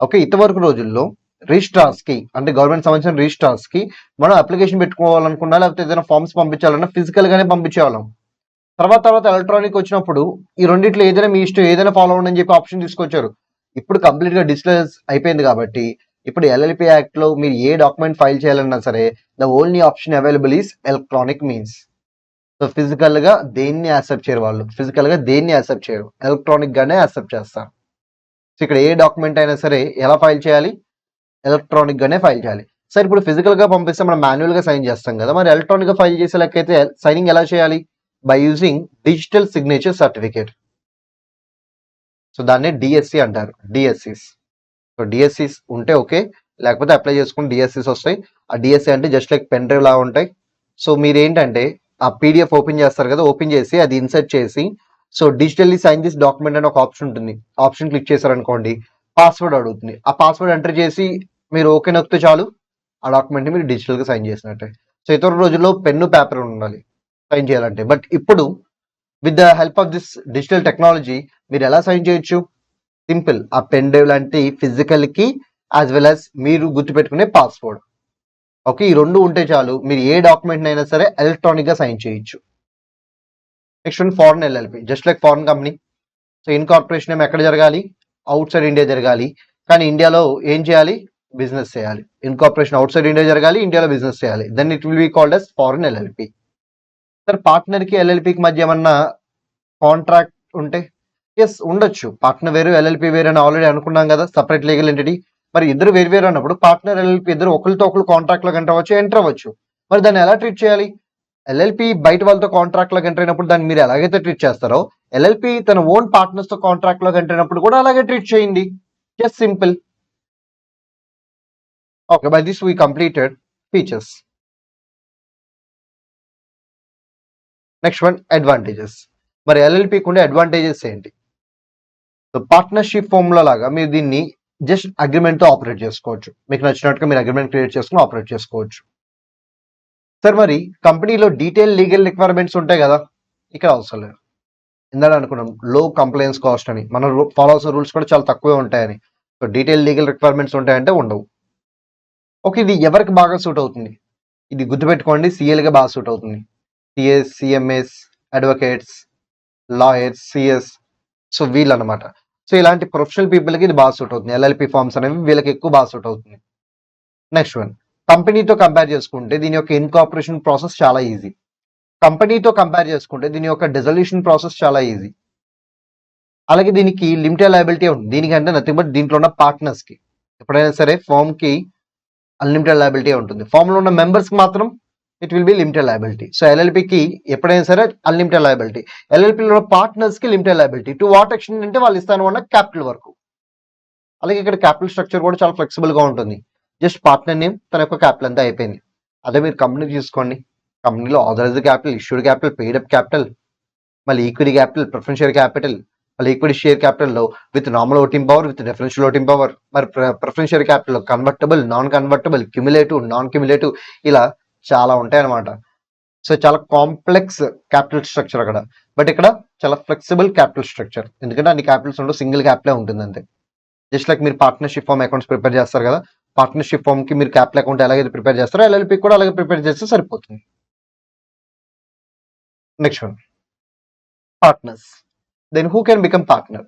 Okay, ఇంతవరకు రోజుల్లో రిజిస్ట్రార్స్ కి అంటే గవర్నమెంట్ సంబంధించిన రిజిస్ట్రార్స్ కి మనం అప్లికేషన్ పెట్టుకోవాలనుకున్నా లేకపోతే ఏదైనా ఫార్మ్స్ పంపించాలన్నా ఫిజికల్ గానే పంపించేవాళ్ళం. తర్వాత ఎలక్ట్రానిక్ వచ్చినప్పుడు ఈ రెండిట్లో ఏదైనా మీ ఇష్టం, ఏదైనా ఫాలో అవ్వండి అని చెప్పి ఆప్షన్ తీసుకొచ్చారు. ఇప్పుడు కంప్లీట్ గా డిజిటలైజ్ అయిపోయింది కాబట్టి ఇప్పుడు ఎల్ఎల్పి యాక్ట్ లో మీరు ఏ డాక్యుమెంట్ ఫైల్ చేయాలన్నా సరే the only option available is electronic means. So physical గా దేన్ని యాక్సెప్ట్ చేయరు వాళ్ళు, ఫిజికల్ గా దేన్ని యాక్సెప్ట్ చేయరు, ఎలక్ట్రానిక్ గానే యాక్సెప్ట్ చేస్తారు. సో ఇక్కడ ఏ డాక్యుమెంట్ అయినా సరే ఎలా ఫైల్ చేయాలి? ఎలక్ట్రానిక్ గానే ఫైల్ చేయాలి. సార్ ఇప్పుడు ఫిజికల్ గా పంపిస్తే మనం మాన్యువల్ గా సైన్ చేస్తాం కదా, మరి ఎలక్ట్రానిక్ గా ఫైల్ చేసే లెక్కైతే సైనింగ్ ఎలా చేయాలి? By using digital signature certificate. So దాన్ని డిఎస్సి అంటారు, డిఎస్సిస్. సో డిఎస్సిస్ ఉంటే ఓకే, లేకపోతే అప్లై చేసుకుని డిఎస్సిస్ వస్తాయి. ఆ డిఎస్సి అంటే జస్ట్ లైక్ పెన్ డ్రైవ్ లా ఉంటాయి. సో మీరు ఏంటంటే ఆ పీడిఎఫ్ ఓపెన్ చేస్తారు కదా, ఓపెన్ చేసి అది ఇన్సర్ట్ చేసి so digitally sign this document అని ఒక ఆప్షన్ ఉంటుంది. ఆప్షన్ క్లిక్ చేశారనుకోండి, పాస్వర్డ్ అడుగుతుంది. ఆ పాస్వర్డ్ ఎంటర్ చేసి మీరు ఓకే నొక్కితే చాలు, ఆ డాక్యుమెంట్ ని మీరు డిజిటల్ గా సైన్ చేసినట్టే. సో ఇతర రోజుల్లో పెన్ను పేపర్ ఉండాలి సైన్ చేయాలంటే, బట్ ఇప్పుడు with the help of this digital technology మీరు ఎలా సైన్ చేయొచ్చు? సింపుల్, ఆ పెన్ డ్రైవ్ లాంటి ఫిజికల్ కి యాజ్ వెల్ యాజ్ మీరు గుర్తుపెట్టుకునే పాస్వర్డ్. ఓకే, ఈ 2 ఉంటే చాలు, మీరు ఏ డాక్యుమెంట్ అయినా సరే ఎలక్ట్రానిక్ గా సైన్ చేయొచ్చు. Next one, foreign LLP, just like foreign company. So incorporation ఏమో ఎక్కడ జరగాలి? అవుట్ సైడ్ ఇండియా జరగాలి. కానీ ఇండియాలో ఏం చేయాలి? బిజినెస్ చేయాలి. ఇన్కార్పొరేషన్ అవుట్ సైడ్ ఇండియా జరగాలి, ఇండియాలో బిజినెస్ చేయాలి. Then it will be called as foreign LLP. Sir partner కి ఎల్ఎల్పికి మధ్య ఏమన్నా కాంట్రాక్ట్ ఉంటే ఎస్ ఉండొచ్చు. పార్ట్నర్ వేరు ఎల్ఎల్పి వేరు అని ఆల్రెడీ అనుకున్నాం కదా, సపరేట్ లీగల్ ఎంటిటీ. మరి ఇద్దరు వేరు అన్నప్పుడు పార్ట్నర్ ఎల్ఎల్పి ఇద్దరు ఒకరితో ఒకరు కాంట్రాక్ట్ లోకి ఎంటర్ అవ్వచ్చు. మరి దాన్ని ఎలా ట్రీట్ చేయాలి? ఎల్ఎల్పి బయట వాళ్ళతో కాంట్రాక్ట్ లోకి ఎంటర్ అయినప్పుడు దాన్ని మీరు ఎలాగైతే ట్రీట్ చేస్తారో ఎల్ఎల్పి తన ఓన్ పార్ట్నర్స్ తో కాంట్రాక్ట్ లోకి ఎంటర్ అయినప్పుడు కూడా అలాగే ట్రీట్ చేయండి. Just simple. Okay, by this we completed features. Next one, advantages. మరి ఎల్ఎల్పికి ఉండే అడ్వాంటేజెస్ ఏంటి? సో పార్ట్నర్షిప్ ఫార్ములా లాగా మీరు దీన్ని జస్ట్ అగ్రిమెంట్ తో ఆపరేట్ చేసుకోవచ్చు. మీకు నచ్చినట్టుగా మీరు అగ్రిమెంట్ క్రియేట్ చేసుకుని ఆపరేట్ చేసుకోవచ్చు. సార్ మరి కంపెనీలో డీటెయిల్ లీగల్ రిక్వైర్మెంట్స్ ఉంటాయి కదా, ఇక్కడ అవసరం లేదు. ఇందాక అనుకున్నాం లో కంప్లైన్స్ కాస్ట్ అని, మనం ఫాలో అవసిన రూల్స్ కూడా చాలా తక్కువే ఉంటాయని. సో డీటెయిల్ లీగల్ రిక్వైర్మెంట్స్ ఉంటాయంటే ఉండవు. ఓకే, ఇది ఎవరికి బాగా సూట్ అవుతుంది? ఇది గుర్తుపెట్టుకోండి, సిఎల్గా బాగా సూట్ అవుతుంది. CS, CMS, advocates, lawyers, CS, so వీళ్ళు అనమాట. సో ఇలాంటి ప్రొఫెషనల్ పీపుల్కి ఇది బాగా సూట్ అవుతుంది. ఎల్ఎల్పి ఫార్మ్స్ అనేవి వీళ్ళకి ఎక్కువ బాగా సూట్ అవుతుంది. నెక్స్ట్ వన్, కంపెనీతో కంపేర్ చేసుకుంటే దీని యొక్క ఇన్కార్పొరేషన్ ప్రాసెస్ చాలా ఈజీ. కంపెనీతో కంపేర్ చేసుకుంటే దీని యొక్క డిజల్యూషన్ ప్రాసెస్ చాలా ఈజీ. అలాగే దీనికి లిమిటెడ్ లయబిలిటీ ఉంటుంది. దీనికంటే నథింగ్ బట్ దీంట్లో ఉన్న పార్ట్నర్స్ కి ఎప్పుడైనా సరే ఫామ్ కి అన్లిమిటెడ్ లయబిలిటీ ఉంటుంది. ఫామ్ లో ఉన్న మెంబర్స్ కి మాత్రం it will be limited liability. So ఎల్ఎల్పికి ఎప్పుడైనా సరే అన్లిమిటెడ్ లయబిలిటీ. ఎల్ఎల్పిలో పార్ట్నర్స్ కి limited liability. To what extent అంటే వాళ్ళు ఇస్తాను ఉన్న క్యాపిటల్ వరకు. అలాగే ఇక్కడ క్యాపిటల్ స్ట్రక్చర్ కూడా చాలా ఫ్లెక్సిబుల్ గా ఉంటుంది. జస్ట్ పార్ట్నర్ నేమ్, తన యొక్క క్యాపిటల్ అంతా అయిపోయింది. అదే మీరు కంపెనీ చూసుకోండి, కంపెనీలో authorised capital, issued capital, paid up capital, మళ్ళీ ఈక్విటీ క్యాపిటల్, ప్రిఫరెన్షియల్ క్యాపిటల్, మళ్ళీ ఈక్విటీ షేర్ క్యాపిటల్ లో with normal voting power, with differential voting power, మరి preferential capital convertible, non convertible, cumulative, non cumulative, ఇలా చాలా ఉంటాయి అనమాట. సో చాలా complex capital structure అక్కడ. బట్ ఇక్కడ చాలా ఫ్లెక్సిబుల్ క్యాపిటల్ స్ట్రక్చర్, ఎందుకంటే అన్ని క్యాపిటల్స్ ఉండవు, సింగిల్ క్యాపిటల్ ఉంటుంది అంతే. జస్ట్ లైక్ మీరు పార్ట్నర్షిప్ ఫామ్ అకౌంట్స్ ప్రిపేర్ చేస్తారు కదా, పార్ట్నర్షిప్ ఫామ్ కి మీరు క్యాపిటల్ అకౌంట్ ఎలాగైతే ప్రిపేర్ చేస్తారో ఎల్ఎల్పి కూడా అలాగే ప్రిపేర్ చేస్తే సరిపోతుంది. Next one, partners. Then who can become partner?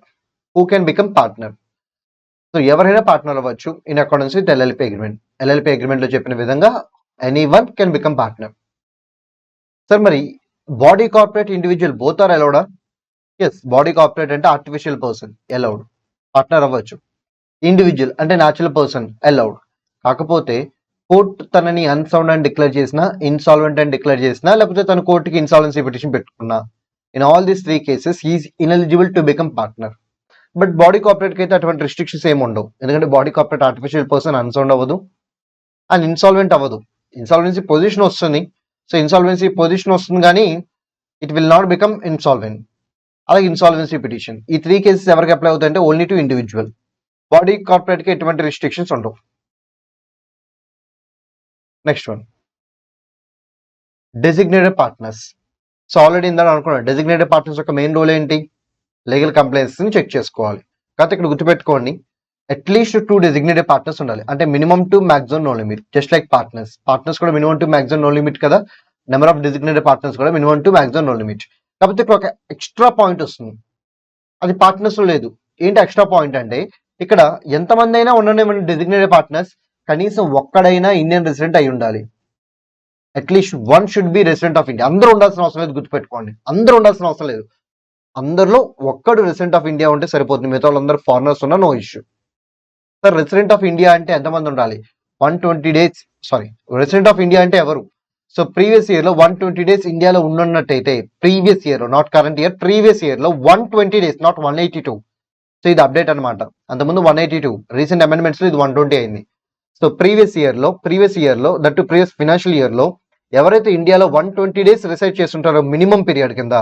Who can become partner? So ఎవరైనా పార్ట్నర్ అవ్వచ్చు in accordance with LLP agreement. LLP agreement లో చెప్పిన విధంగా any one can become partner. Sir మరి body corporate, individual both are అలౌడా? Yes, body corporate అంటే artificial person allowed, partner అవ్వచ్చు. Individual అంటే న్యాచురల్ పర్సన్ అలౌడ్. కాకపోతే కోర్టు తనని అన్సౌండ్ అని డిక్లేర్ చేసినా, ఇన్సాల్వెంట్ అని డిక్లేర్ చేసినా, లేకపోతే తన కోర్టుకి ఇన్సాల్వెన్సీ పిటిషన్ పెట్టుకున్నా, in all these 3 cases he is ineligible to become partner. But body corporate కి అయితే అటువంటి రిస్ట్రిక్షన్స్ ఏమి ఉండవు, ఎందుకంటే body corporate artificial person unsound అవ్వదు అండ్ ఇన్సాల్వెంట్ అవ్వదు. ఇన్సాల్వెన్సీ పొజిషన్ వస్తుంది. సో ఇన్సాల్వెన్సీ పొజిషన్ వస్తుంది కానీ it will not become insolvent. అలాగే ఇన్సాల్వెన్సీ పిటిషన్, ఈ 3 కేసెస్ ఎవరికి అప్లై అవుతాయంటే only to individual. Body corporate కి ఎటువంటి రిస్ట్రిక్షన్స్ ఉండవు. Next one, designated partners. So already ఇందాక అనుకున్నాను, డెసిగ్నేటెడ్ పార్ట్నర్స్ యొక్క మెయిన్ రోల్ ఏంటి? లీగల్ కంప్లైంట్స్ ని చెక్ చేసుకోవాలి. కాకపోతే ఇక్కడ గుర్తుపెట్టుకోండి, అట్లీస్ట్ 2 డెసిగ్నేటెడ్ పార్ట్నర్స్ ఉండాలి. అంటే minimum two maximum no limit. Just like partners కూడా minimum two maximum no limit కదా, నెంబర్ ఆఫ్ డెసిగ్నేటెడ్ పార్ట్నర్స్ కూడా minimum two maximum no limit. కాకపోతే ఇక్కడ ఒక ఎక్స్ట్రా పాయింట్ వస్తుంది, అది పార్ట్నర్స్ లో లేదు. ఏంటి ఎక్స్ట్రా పాయింట్ అంటే, ఇక్కడ ఎంతమంది అయినా ఉండనివ్వండి డెసిగ్నేటెడ్ పార్ట్నర్స్, కనీసం ఒక్కడైనా ఇండియన్ రెసిడెంట్ అయి ఉండాలి. At least one should be resident of India. అందరూ ఉండాల్సిన అవసరం లేదు, గుర్తుపెట్టుకోండి, అందరూ ఉండాల్సిన అవసరం లేదు. అందరిలో ఒక్కడు రెసిడెంట్ ఆఫ్ ఇండియా ఉంటే సరిపోతుంది, మిగతా వాళ్ళందరూ ఫారినర్స్ ఉన్నా no issue. Sir resident of India అంటే ఎంతమంది ఉండాలి? 120 days. Sorry, resident of India అంటే ఎవరు? సో ప్రీవియస్ ఇయర్ లో 120 days ఇండియాలో ఉన్నట్టయితే, ప్రీవియస్ ఇయర్ లో, not current year, previous year లో 120 days, నాట్ 182. సో ఇది అప్డేట్ అనమాట. అంతకుముందు 182, రీసెంట్ అమెండ్మెంట్స్ లో ఇది 120 అయింది. సో ప్రీవియస్ ఇయర్ లో that to previous financial year లో ఎవరైతే ఇండియాలో 120 days రిసైడ్ చేస్తుంటారో మినిమం పీరియడ్ కింద,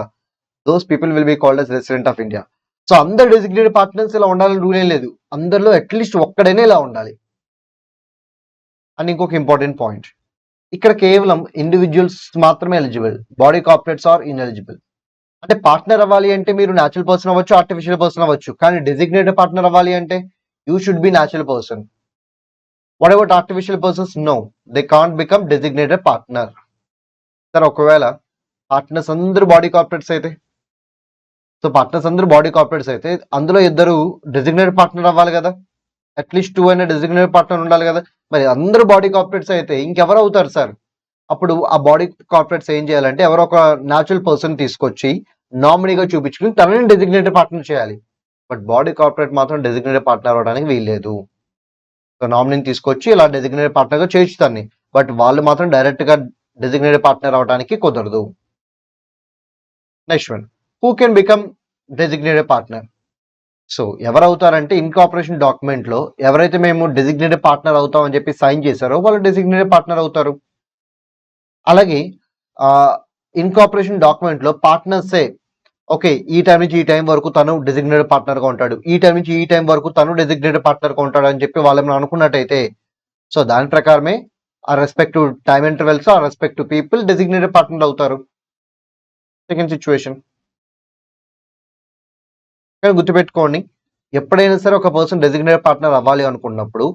those people will be called as resident of India. So అందరు డెసిగ్నేటెడ్ పార్ట్నర్స్ ఇలా ఉండాలని రూల్ ఏం లేదు, అందరిలో అట్లీస్ట్ ఒక్కడైనా ఇలా ఉండాలి. అండ్ ఇంకొక ఇంపార్టెంట్ పాయింట్, ఇక్కడ కేవలం ఇండివిజువల్స్ మాత్రమే eligible, body corporates are ineligible. అంటే పార్ట్నర్ అవ్వాలి అంటే మీరు న్యాచురల్ పర్సన్ అవ్వచ్చు, ఆర్టిఫిషియల్ పర్సన్ అవ్వచ్చు, కానీ డెసిగ్నేటెడ్ పార్ట్నర్ అవ్వాలి అంటే you should be natural person. What about artificial persons? No, they can't become designated partner. Sir ఒకవేళ పార్ట్నర్స్ అందరూ బాడీ కార్పొరేట్స్ అయితే, సో పార్ట్నర్స్ అందరూ బాడీ కార్పొరేట్స్ అయితే అందులో ఇద్దరు డెసిగ్నేటెడ్ పార్ట్నర్ అవ్వాలి కదా, అట్లీస్ట్ 2 అయినా డెసిగ్నేటెడ్ పార్ట్నర్ ఉండాలి కదా. మరి అందరూ బాడీ కార్పొరేట్స్ అయితే ఇంకెవరు అవుతారు సార్? అప్పుడు ఆ బాడీ కార్పొరేట్స్ ఏం చేయాలంటే ఎవరో ఒక న్యాచురల్ పర్సన్ తీసుకొచ్చి నామినీగా చూపించుకుని తనని డెసిగ్నేటెడ్ పార్ట్నర్ చేయాలి. బట్ బాడీ కార్పొరేట్ మాత్రం డెసిగ్నేటెడ్ పార్ట్నర్ అవడానికి వీల్లేదు. సో నామినీని తీసుకొచ్చి ఇలా డెసిగ్నేటెడ్ పార్ట్నర్గా చేయించుతాను, బట్ వాళ్ళు మాత్రం డైరెక్ట్గా డెసిగ్నేటెడ్ పార్ట్నర్ అవడానికి కుదరదు. Next one, who can become designated partner? So ఎవరు అవుతారంటే ఇన్కార్పొరేషన్ డాక్యుమెంట్లో ఎవరైతే మేము డెసిగ్నేటెడ్ పార్ట్నర్ అవుతాం అని చెప్పి సైన్ చేశారో వాళ్ళు డెసిగ్నేటెడ్ పార్ట్నర్ అవుతారు. అలాగే ఇన్కార్పొరేషన్ డాక్యుమెంట్లో పార్ట్నర్సే ఓకే ఈ టైం నుంచి ఈ టైం వరకు తను డెసిగ్నేటెడ్ పార్ట్నర్గా ఉంటాడు, ఈ టైం నుంచి ఈ టైం వరకు తను డెసిగ్నేటెడ్ పార్ట్నర్గా ఉంటాడు అని చెప్పి వాళ్ళు ఏమైనా అనుకున్నట్టయితే సో దాని ప్రకారమే ఆ రెస్పెక్టివ్ టైం ఇంటర్వెల్స్ ఆ రెస్పెక్టివ్ పీపుల్ డెసిగ్నేటెడ్ పార్ట్నర్ అవుతారు. సెకండ్ సిచ్యువేషన్, కానీ గుర్తుపెట్టుకోండి, ఎప్పుడైనా సరే ఒక పర్సన్ డెసిగ్నేటెడ్ పార్ట్నర్ అవ్వాలి అనుకున్నప్పుడు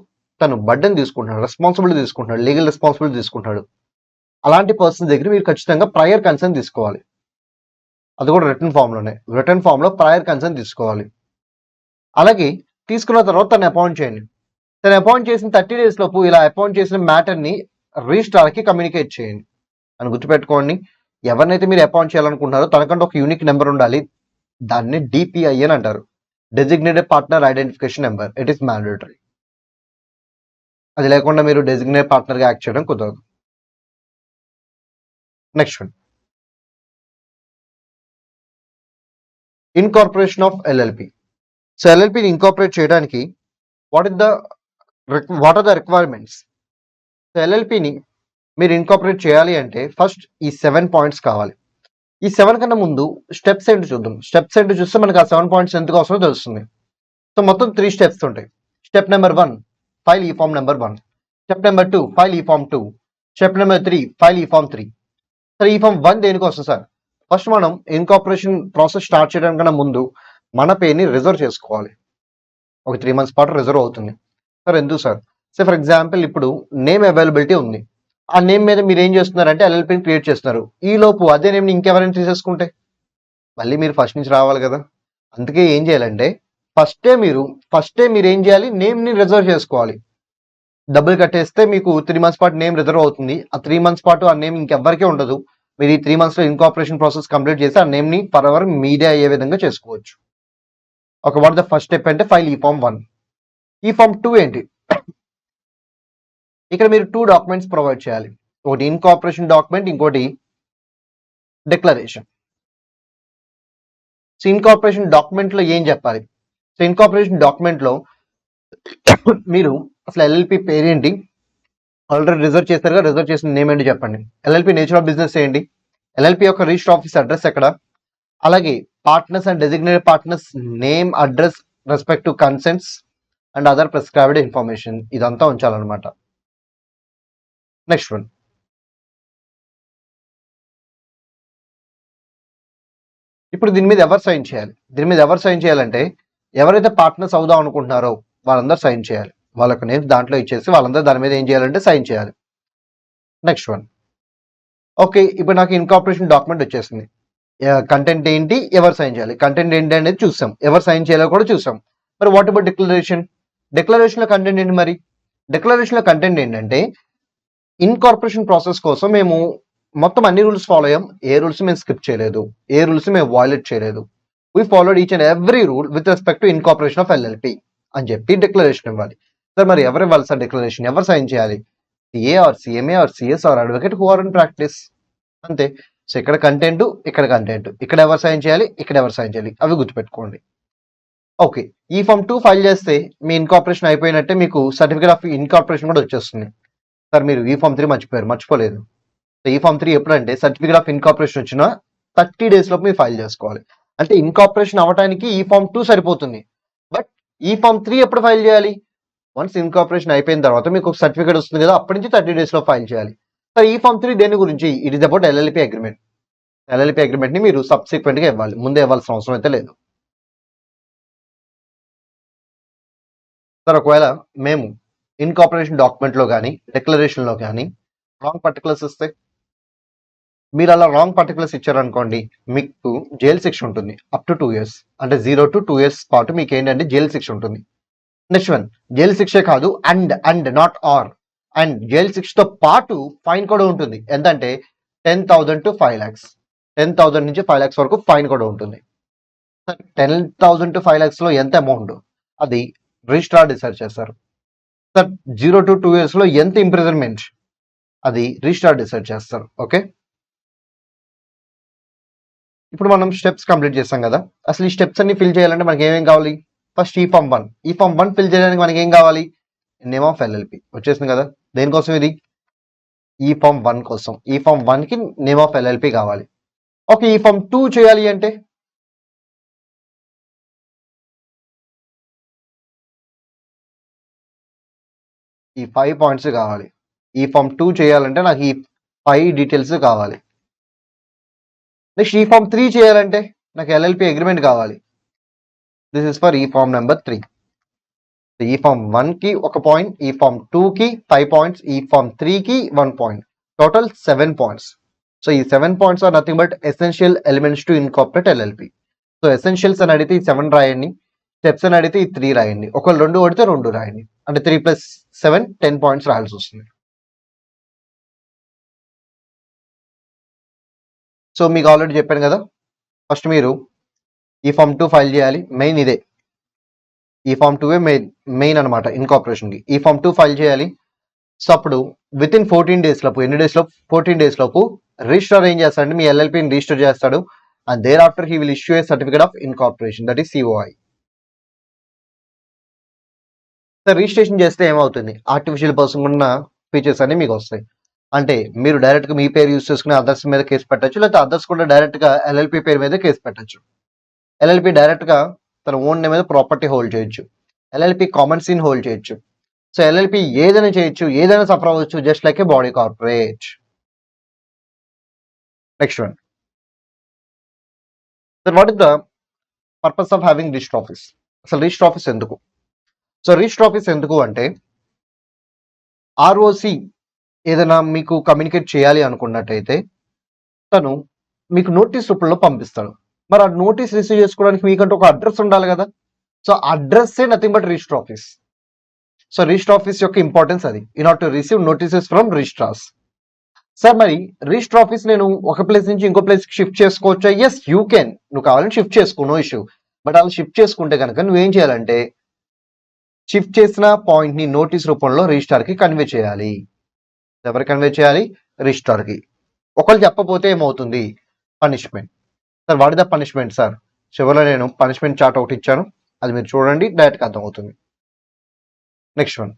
తను బర్డెన్ తీసుకుంటున్నాడు, రెస్పాన్సిబిలిటీ తీసుకుంటున్నాడు, లీగల్ రెస్పాన్సిబిలిటీ తీసుకుంటాడు. అలాంటి పర్సన్ దగ్గర మీరు ఖచ్చితంగా ప్రయర్ కన్సర్న్ తీసుకోవాలి. అది కూడా రిటర్న్ ఫామ్లో ప్రయర్ కన్సర్న్ తీసుకోవాలి. అలాగే తీసుకున్న తర్వాత తను అపాయింట్ చేయండి. తను అపాయింట్ చేసిన 30 days లోపు ఇలా అపాయింట్ చేసిన మ్యాటర్ని రిజిస్ట్రార్కి కమ్యూనికేట్ చేయండి అని గుర్తుపెట్టుకోండి. ఎవరినైతే మీరు అపాయింట్ చేయాలనుకుంటున్నారో తనకంటే ఒక యూనిక్ నెంబర్ ఉండాలి. దాన్ని డిపిఐ అని అంటారు, designated partner identification number. It is mandatory. అది లేకుండా మీరు డెసిగ్నేటెడ్ పార్ట్నర్గా యాక్ట్ చేయడం కుదరదు. Next one, incorporation of LLP. So ఎల్ఎల్పిని ఇన్కార్పొరేట్ చేయడానికి what are the requirements? So ఎల్ఎల్పిని మీరు ఇన్కార్పొరేట్ చేయాలి అంటే ఫస్ట్ ఈ 7 points కావాలి. ఈ 7 కన్నా ముందు స్టెప్స్ ఏంటి చూద్దాం. స్టెప్స్ ఏంటి చూస్తే మనకు ఆ 7 points ఎందుకు అవసరమో తెలుస్తుంది. సో మొత్తం 3 steps ఉంటాయి. Step number 1, file e form number 1. Step number 2, file e form 2. Step number 3, file e form 3. సరే ఈ ఫామ్ 1 దేనికి వస్తుంది సార్? ఫస్ట్ మనం ఇన్కార్పొరేషన్ ప్రాసెస్ స్టార్ట్ చేయడానికన్నా ముందు మన పేరుని రిజర్వ్ చేసుకోవాలి. ఒక 3 months పాటు రిజర్వ్ అవుతుంది. సార్ ఎందుకు సార్? సో ఫర్ ఎగ్జాంపుల్ ఇప్పుడు నేమ్ అవైలబిలిటీ ఉంది. ఆ నేమ్ మీద మీరు ఏం చేస్తున్నారంటే ఎల్ఎల్పిని క్రియేట్ చేస్తున్నారు. ఈ లోపు అదే నేమ్ని ఇంకెవరైనా తీసేసుకుంటే మళ్ళీ మీరు ఫస్ట్ నుంచి రావాలి కదా. అందుకే ఏం చేయాలంటే ఫస్టే మీరు ఏం చేయాలి, నేమ్ని రిజర్వ్ చేసుకోవాలి. డబ్బులు కట్టేస్తే మీకు 3 months పాటు నేమ్ రిజర్వ్ అవుతుంది. ఆ 3 months పాటు ఆ నేమ్ ఇంకెవ్వరికీ ఉండదు. మీరు ఈ 3 monthsలో ఇన్కార్పొరేషన్ ప్రాసెస్ కంప్లీట్ చేసి ఆ నేమ్ని ఫర్ ఎవర్ మీదే అయ్యే విధంగా చేసుకోవచ్చు. ఒక వాట్ ద ఫస్ట్ స్టెప్ అంటే ఫైల్ ఈ ఫామ్ 1. ఈ ఫామ్ 2 ఏంటి? ఇక్కడ మీరు 2 డాక్యుమెంట్స్ ప్రొవైడ్ చేయాలి. ఒకటి ఇన్కార్పొరేషన్ డాక్యుమెంట్, ఇంకోటి డిక్లరేషన్. సో ఇన్కార్పొరేషన్ డాక్యుమెంట్లో ఏం చెప్పాలి? సో ఇన్కార్పొరేషన్ డాక్యుమెంట్లో మీరు అసలు ఎల్ఎల్పి పేరేంటి, ఆల్రెడీ రిజర్వ్ చేస్తారు కదా, రిజర్వ్ చేసిన నేమ్ ఏంటి చెప్పండి. ఎల్ఎల్పి నేచర్ ఆఫ్ బిజినెస్ ఏంటి, ఎల్ఎల్పి యొక్క రిజిస్టర్ ఆఫీస్ అడ్రస్ ఎక్కడ, అలాగే partners and designated partners name, address, respective consents and other prescribed information, ఇదంతా ఉంచాలన్నమాట. నెక్స్ట్ వన్, ఇప్పుడు దీని మీద ఎవరు సైన్ చేయాలి? దీని మీద ఎవరు సైన్ చేయాలంటే ఎవరైతే పార్ట్నర్స్ అవుదాం అనుకుంటున్నారో వాళ్ళందరూ సైన్ చేయాలి. వాళ్ళకు నేమ్స్ దాంట్లో ఇచ్చేసి వాళ్ళందరూ దాని మీద ఏం చేయాలంటే సైన్ చేయాలి. నెక్స్ట్ వన్, ఓకే ఇప్పుడు నాకు ఇన్కార్పొరేషన్ డాక్యుమెంట్ వచ్చేసింది. కంటెంట్ ఏంటి, ఎవరు సైన్ చేయాలి, కంటెంట్ ఏంటి అనేది చూసాం, ఎవరు సైన్ చేయాలో కూడా చూసాం. మరి వాట్ అబౌట్ డిక్లరేషన్? డిక్లరేషన్లో కంటెంట్ ఏంటి? మరి డిక్లరేషన్లో కంటెంట్ ఏంటంటే ఇన్కార్పొరేషన్ ప్రాసెస్ కోసం మేము మొత్తం అన్ని రూల్స్ ఫాలో అయ్యాం, ఏ రూల్స్ మేము స్కిప్ చేయలేదు, ఏ రూల్స్ మేము వైలేట్ చేయలేదు. We followed each and every rule with respect to incorporation of LLP అని చెప్పి డిక్లరేషన్ ఇవ్వాలి. సార్ మరి ఎవరు ఇవ్వాలి సార్ డిక్లరేషన్, ఎవరు సైన్ చేయాలి? CA or CMA or CS or advocate who are in practice, అంతే. సో ఇక్కడ కంటెంట్, ఇక్కడ కంటెంట్, ఇక్కడ ఎవరు సైన్ చేయాలి, ఇక్కడ ఎవరు సైన్ చేయాలి, అవి గుర్తుపెట్టుకోండి. ఓకే, ఈ ఫామ్ 2 ఫైల్ చేస్తే మీ ఇన్కార్పొరేషన్ అయిపోయినట్టే, మీకు సర్టిఫికేట్ ఆఫ్ ఇన్కార్పొరేషన్ కూడా వచ్చేస్తుంది. సార్ మీరు ఈ ఫామ్ 3 మర్చిపోలేదు. ఈ ఫామ్ 3 ఎప్పుడంటే సర్టిఫికేట్ ఆఫ్ ఇన్కార్పొరేషన్ వచ్చిన 30 days లోపు మీరు ఫైల్ చేసుకోవాలి. అంటే ఇన్కార్పొరేషన్ అవ్వడానికి ఈ ఫామ్ 2 సరిపోతుంది. బట్ ఈ ఫామ్ 3 ఎప్పుడు ఫైల్ చేయాలి? వన్స్ ఇన్కార్పొరేషన్ అయిపోయిన తర్వాత మీకు ఒక సర్టిఫికేట్ వస్తుంది కదా, అప్పటి నుంచి 30 days లో ఫైల్ చేయాలి. సార్ ఈ ఫామ్ 3 దేని గురించి? It is about LLP agreement. LLP agreement ని మీరు సబ్సిక్వెంట్ గా ఇవ్వాలి, ముందే ఇవ్వాల్సిన అవసరం అయితే లేదు. సార్ ఒకవేళ మేము ఇన్కార్పొరేషన్ డాక్యుమెంట్ లో కానీ డిక్లరేషన్ లో కానీ రాంగ్ పర్టికులర్స్ ఇస్తే, మీరు అలా రాంగ్ పర్టికులర్స్ ఇచ్చారనుకోండి, మీకు జైలు శిక్ష ఉంటుంది అప్ టు 2 years. అంటే 0 to 2 years పాటు మీకు ఏంటంటే జైలు శిక్ష ఉంటుంది. నెక్స్ట్ వన్, జైలు శిక్షే కాదు, and not or, and jail శిక్షతో పాటు ఫైన్ కూడా ఉంటుంది. ఎంతంటే 10,000 to 5 lakhs, 10,000 నుంచి 5 lakhs వరకు ఫైన్ కూడా ఉంటుంది. 10,000 to 5 lakhs లో ఎంత అమౌంట్ అది రిజిస్ట్రార్ డిసైడ్ చేస్తారు. సార్ 0 to 2 years లో ఎంత ఇంప్రిజన్మెంట్ అది రిజిస్ట్రార్ డిసైడ్ చేస్తారు. ఓకే, ఇప్పుడు మనం స్టెప్స్ కంప్లీట్ చేస్తాం కదా. అసలు ఈ స్టెప్స్ అన్ని ఫిల్ చేయాలంటే మనకి ఏమేం కావాలి? ఫస్ట్ ఈ ఫామ్ 1 ఫిల్ చేయడానికి మనకి ఏం కావాలి? నేమ్ ఆఫ్ ఎల్ఎల్పి వచ్చేసింది కదా. దేనికోసం ఇది? ఈ ఫామ్ 1 కోసం. ఈ ఫామ్ 1 కి నేమ్ ఆఫ్ ఎల్ఎల్పి కావాలి. ఓకే, ఈ ఫామ్ 2 చేయాలి అంటే ఈ 5 పాయింట్స్ కావాలి. ఈ ఫామ్ 2 చేయాలంటే నాకు ఈ 5 డీటెయిల్స్ కావాలి. నెక్స్ట్ ఈ ఫామ్ 3 చేయాలంటే నాకు ఎల్ఎల్పి అగ్రిమెంట్ కావాలి. దిస్ ఇస్ ఫర్ ఈ ఫామ్ నెంబర్ 3. ఈ ఫామ్ 1 కి 1 పాయింట్, ఈ ఫామ్ 2 కి 5 పాయింట్స్, ఈ ఫామ్ 3 కి 1 పాయింట్, టోటల్ 7 పాయింట్స్. సో ఈ 7 points are nothing but essential elements to incorporate LLP. So essentials అని అడిగితే ఈ 7 రాయండి, స్టెప్స్ అని అడిగితే ఈ 3 రాయండి, ఒకవేళ 2 కొడితే 2 రాయండి. అంటే 3 + 7 10 పాయింట్స్ రాయాల్సి వస్తుంది. సో మీకు ఆల్రెడీ చెప్పాను కదా, ఫస్ట్ మీరు ఈ ఫామ్ 2 ఫైల్ చేయాలి. మెయిన్ ఇదే, ఈ ఫామ్ 2 మెయిన్ అనమాట ఇన్కార్పొరేషన్కి. ఈ ఫామ్ 2 ఫైల్ చేయాలి. సో అప్పుడు విత్ ఇన్ 14 days లోపు, ఎన్ని డేస్ లోపు? 14 days లోపు రిజిస్టర్ ఏం చేస్తాడంటే మీ ఎల్ఎల్పిని రిజిస్టర్ చేస్తాడు. And thereafter he will issue a certificate of incorporation, that is COI. Registration చేస్తే ఏమవుతుంది? ఆర్టిఫిషియల్ పర్సన్ ఉన్న ఫీచర్స్ అన్ని మీకు వస్తాయి. అంటే మీరు డైరెక్ట్ గా మీ పేరు యూజ్ చేసుకుని అదర్స్ మీద కేసు పెట్టచ్చు, లేకపోతే అదర్స్ కూడా డైరెక్ట్ గా ఎల్ఎల్పి పేరు మీద కేసు పెట్టచ్చు. ఎల్ఎల్పి డైరెక్ట్ గా తన ఓన్ నేమ్ మీద ప్రాపర్టీ హోల్డ్ చేయొచ్చు. ఎల్ఎల్పి కామన్ సీన్ హోల్డ్ చేయొచ్చు. సో ఎల్ఎల్పి ఏదైనా చేయొచ్చు, ఏదైనా సఫర్ అవ్వచ్చు, just like A body corporate. Next one, what is the purpose of having register office? అసలు రిజిస్టర్ ఆఫీస్ ఎందుకు? సో రిజిస్టర్ ఆఫీస్ ఎందుకు అంటే ఆర్ఓసి ఏదైనా మీకు కమ్యూనికేట్ చేయాలి అనుకున్నట్టయితే తను మీకు నోటీస్ రూపంలో పంపిస్తాడు. మరి ఆ నోటీస్ రిసీవ్ చేసుకోవడానికి మీకంటే ఒక అడ్రస్ ఉండాలి కదా. సో అడ్రస్సే nothing but register office. So register office యొక్క ఇంపార్టెన్స్ అది. In order to receive notices from registrars. Sir మరి రిజిస్టర్ ఆఫీస్ నేను ఒక ప్లేస్ నుంచి ఇంకో ప్లేస్ షిఫ్ట్ చేసుకోవచ్చా? Yes you can. నువ్వు కావాలని షిఫ్ట్ చేసుకో, నో ఇష్యూ. బట్ అలా షిఫ్ట్ చేసుకుంటే కనుక నువ్వేం చేయాలంటే షిఫ్ట్ చేసిన పాయింట్ ని నోటీస్ రూపంలో రిజిస్ట్రార్ కి కన్వే చేయాలి. ఎవరు కన్వే చేయాలి? రిజిస్ట్రార్ కి. ఒకళ్ళు చెప్పపోతే ఏమవుతుంది? Punishment. Sir what is the punishment sir? చివరిలో నేను పనిష్మెంట్ చార్ట్ ఒకటి ఇచ్చాను, అది మీరు చూడండి, డైరెక్ట్గా అర్థమవుతుంది. Next one,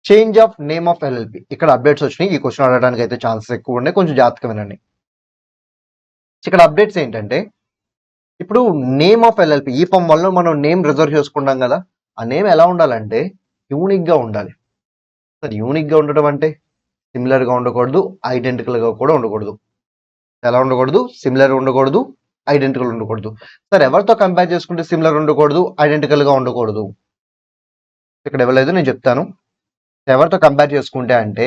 change of name of LLP. ఇక్కడ అప్డేట్స్ వచ్చినాయి, ఈ క్వశ్చన్ అడగడానికి అయితే ఛాన్సెస్ ఎక్కువ ఉన్నాయి, కొంచెం జాగ్రత్తగా వినండి. ఇక్కడ అప్డేట్స్ ఏంటంటే ఇప్పుడు నేమ్ ఆఫ్ ఎల్ఎల్పి ఈ ఫామ్ వల్ల మనం నేమ్ రిజర్వ్ చేసుకుంటాం కదా, ఆ నేమ్ ఎలా ఉండాలంటే యూనిక్ గా ఉండాలి. సార్ యూనిక్ గా ఉండటం అంటే సిమిలర్ గా ఉండకూడదు, ఐడెంటికల్ గా కూడా ఉండకూడదు. ఎలా ఉండకూడదు? సిమిలర్ ఉండకూడదు, ఐడెంటికల్ ఉండకూడదు. సార్ ఎవరితో కంపేర్ చేసుకుంటే సిమిలర్ ఉండకూడదు, ఐడెంటికల్ గా ఉండకూడదు? ఇక్కడ ఇవ్వలేదు, నేను చెప్తాను. ఎవరితో కంపేర్ చేసుకుంటే అంటే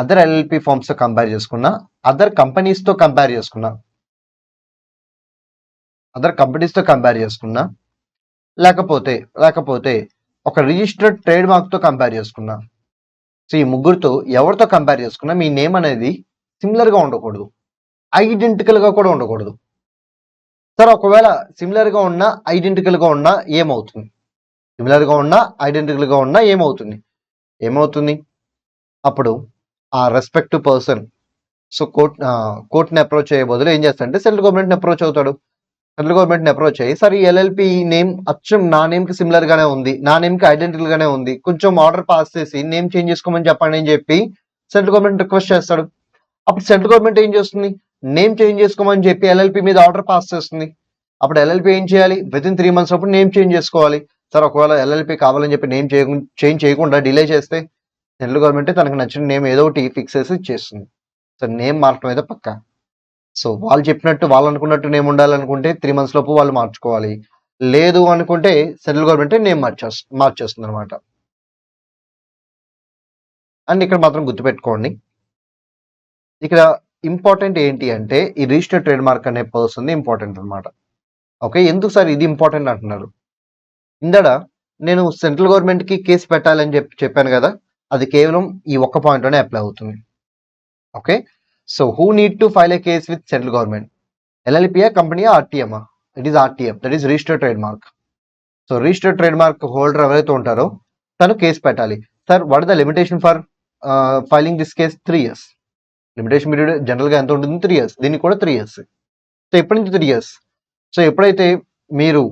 అదర్ ఎల్ఎల్పి ఫార్మ్స్ తో కంపేర్ చేసుకున్నా, అదర్ కంపెనీస్ తో కంపేర్ చేసుకున్నా, లేకపోతే ఒక రిజిస్టర్డ్ ట్రేడ్ మార్క్ తో కంపేర్ చేసుకున్నా. సో ఈ ముగ్గురుతో ఎవరితో కంపేర్ చేసుకున్నా మీ నేమ్ అనేది సిమిలర్ గా ఉండకూడదు, ఐడెంటికల్ గా కూడా ఉండకూడదు. సార్ ఒకవేళ సిమిలర్ గా ఉన్నా ఐడెంటికల్ గా ఉన్నా ఏమవుతుంది? సిమిలర్ గా ఉన్నా ఐడెంటికల్ గా ఉన్నా ఏమవుతుంది? అప్పుడు ఆ రెస్పెక్టివ్ పర్సన్ సో కోర్టుని అప్రోచ్ అయ్యే బదులు ఏం చేస్తాడంటే సెంట్రల్ గవర్నమెంట్ని అప్రోచ్ అవుతాడు. సెంట్రల్ గవర్నమెంట్ని అప్రోచ్ అయ్యి సార్ ఈ ఎల్ఎల్పి నేమ్ అచ్చం నా నేమ్ కి సిమిలర్ గానే ఉంది, నా నేమ్ కి ఐడెంటికల్ గానే ఉంది, కొంచెం ఆర్డర్ పాస్ చేసి నేమ్ చేంజ్ చేసుకోమని చెప్పండి అని చెప్పి సెంట్రల్ గవర్నమెంట్ రిక్వెస్ట్ చేస్తాడు. అప్పుడు సెంట్రల్ గవర్నమెంట్ ఏం చేస్తుంది? నేమ్ చేంజ్ చేసుకోమని చెప్పి ఎల్ఎల్పి మీద ఆర్డర్ పాస్ చేస్తుంది. అప్పుడు ఎల్ఎల్పి ఏం చేయాలి? విత్ ఇన్ 3 months అప్పుడు నేమ్ చేంజ్ చేసుకోవాలి. సార్ ఒకవేళ ఎల్ఎల్పి కావాలని చెప్పి నేమ్ చేంజ్ చేయకుండా డిలే చేస్తే సెంట్రల్ గవర్నమెంట్ తనకు నచ్చిన నేమ్ ఏదో ఒకటి ఫిక్స్ చేసి ఇచ్చేస్తుంది. సో నేమ్ మార్చడం అయితే పక్కా. సో వాళ్ళు చెప్పినట్టు వాళ్ళు అనుకున్నట్టు నేమ్ ఉండాలనుకుంటే 3 months లోపు వాళ్ళు మార్చుకోవాలి, లేదు అనుకుంటే సెంట్రల్ గవర్నమెంట్ నేమ్ మార్చేస్తుంది అనమాట. అండ్ ఇక్కడ మాత్రం గుర్తుపెట్టుకోండి, ఇక్కడ ఇంపార్టెంట్ ఏంటి అంటే ఈ రిజిస్టర్డ్ ట్రేడ్ మార్క్ అనే పర్సన్ ఇంపార్టెంట్ అనమాట. ఓకే, ఎందుకు సార్ ఇది ఇంపార్టెంట్ అంటున్నారు? ఇందడ నేను సెంట్రల్ గవర్నమెంట్ కి కేసు పెట్టాలని చెప్పాను కదా, అది కేవలం ఈ ఒక్క పాయింట్ లోనే అప్లై అవుతుంది. Okay, so who need to file a case with central government? ఎల్ఎల్పియా, కంపెనీయా, ఆర్టీఎమా? It is RTM, that is registered trade mark. So registered trade mark holder ఎవరైతే ఉంటారో తను కేసు పెట్టాలి. Sir what is the limitation for filing this case? 3 years. Limitation period జనరల్గా ఎంత ఉంటుంది? 3 years. దీనికి కూడా 3 years. సో ఎప్పటి నుంచి 3 years? సో ఎప్పుడైతే మీరు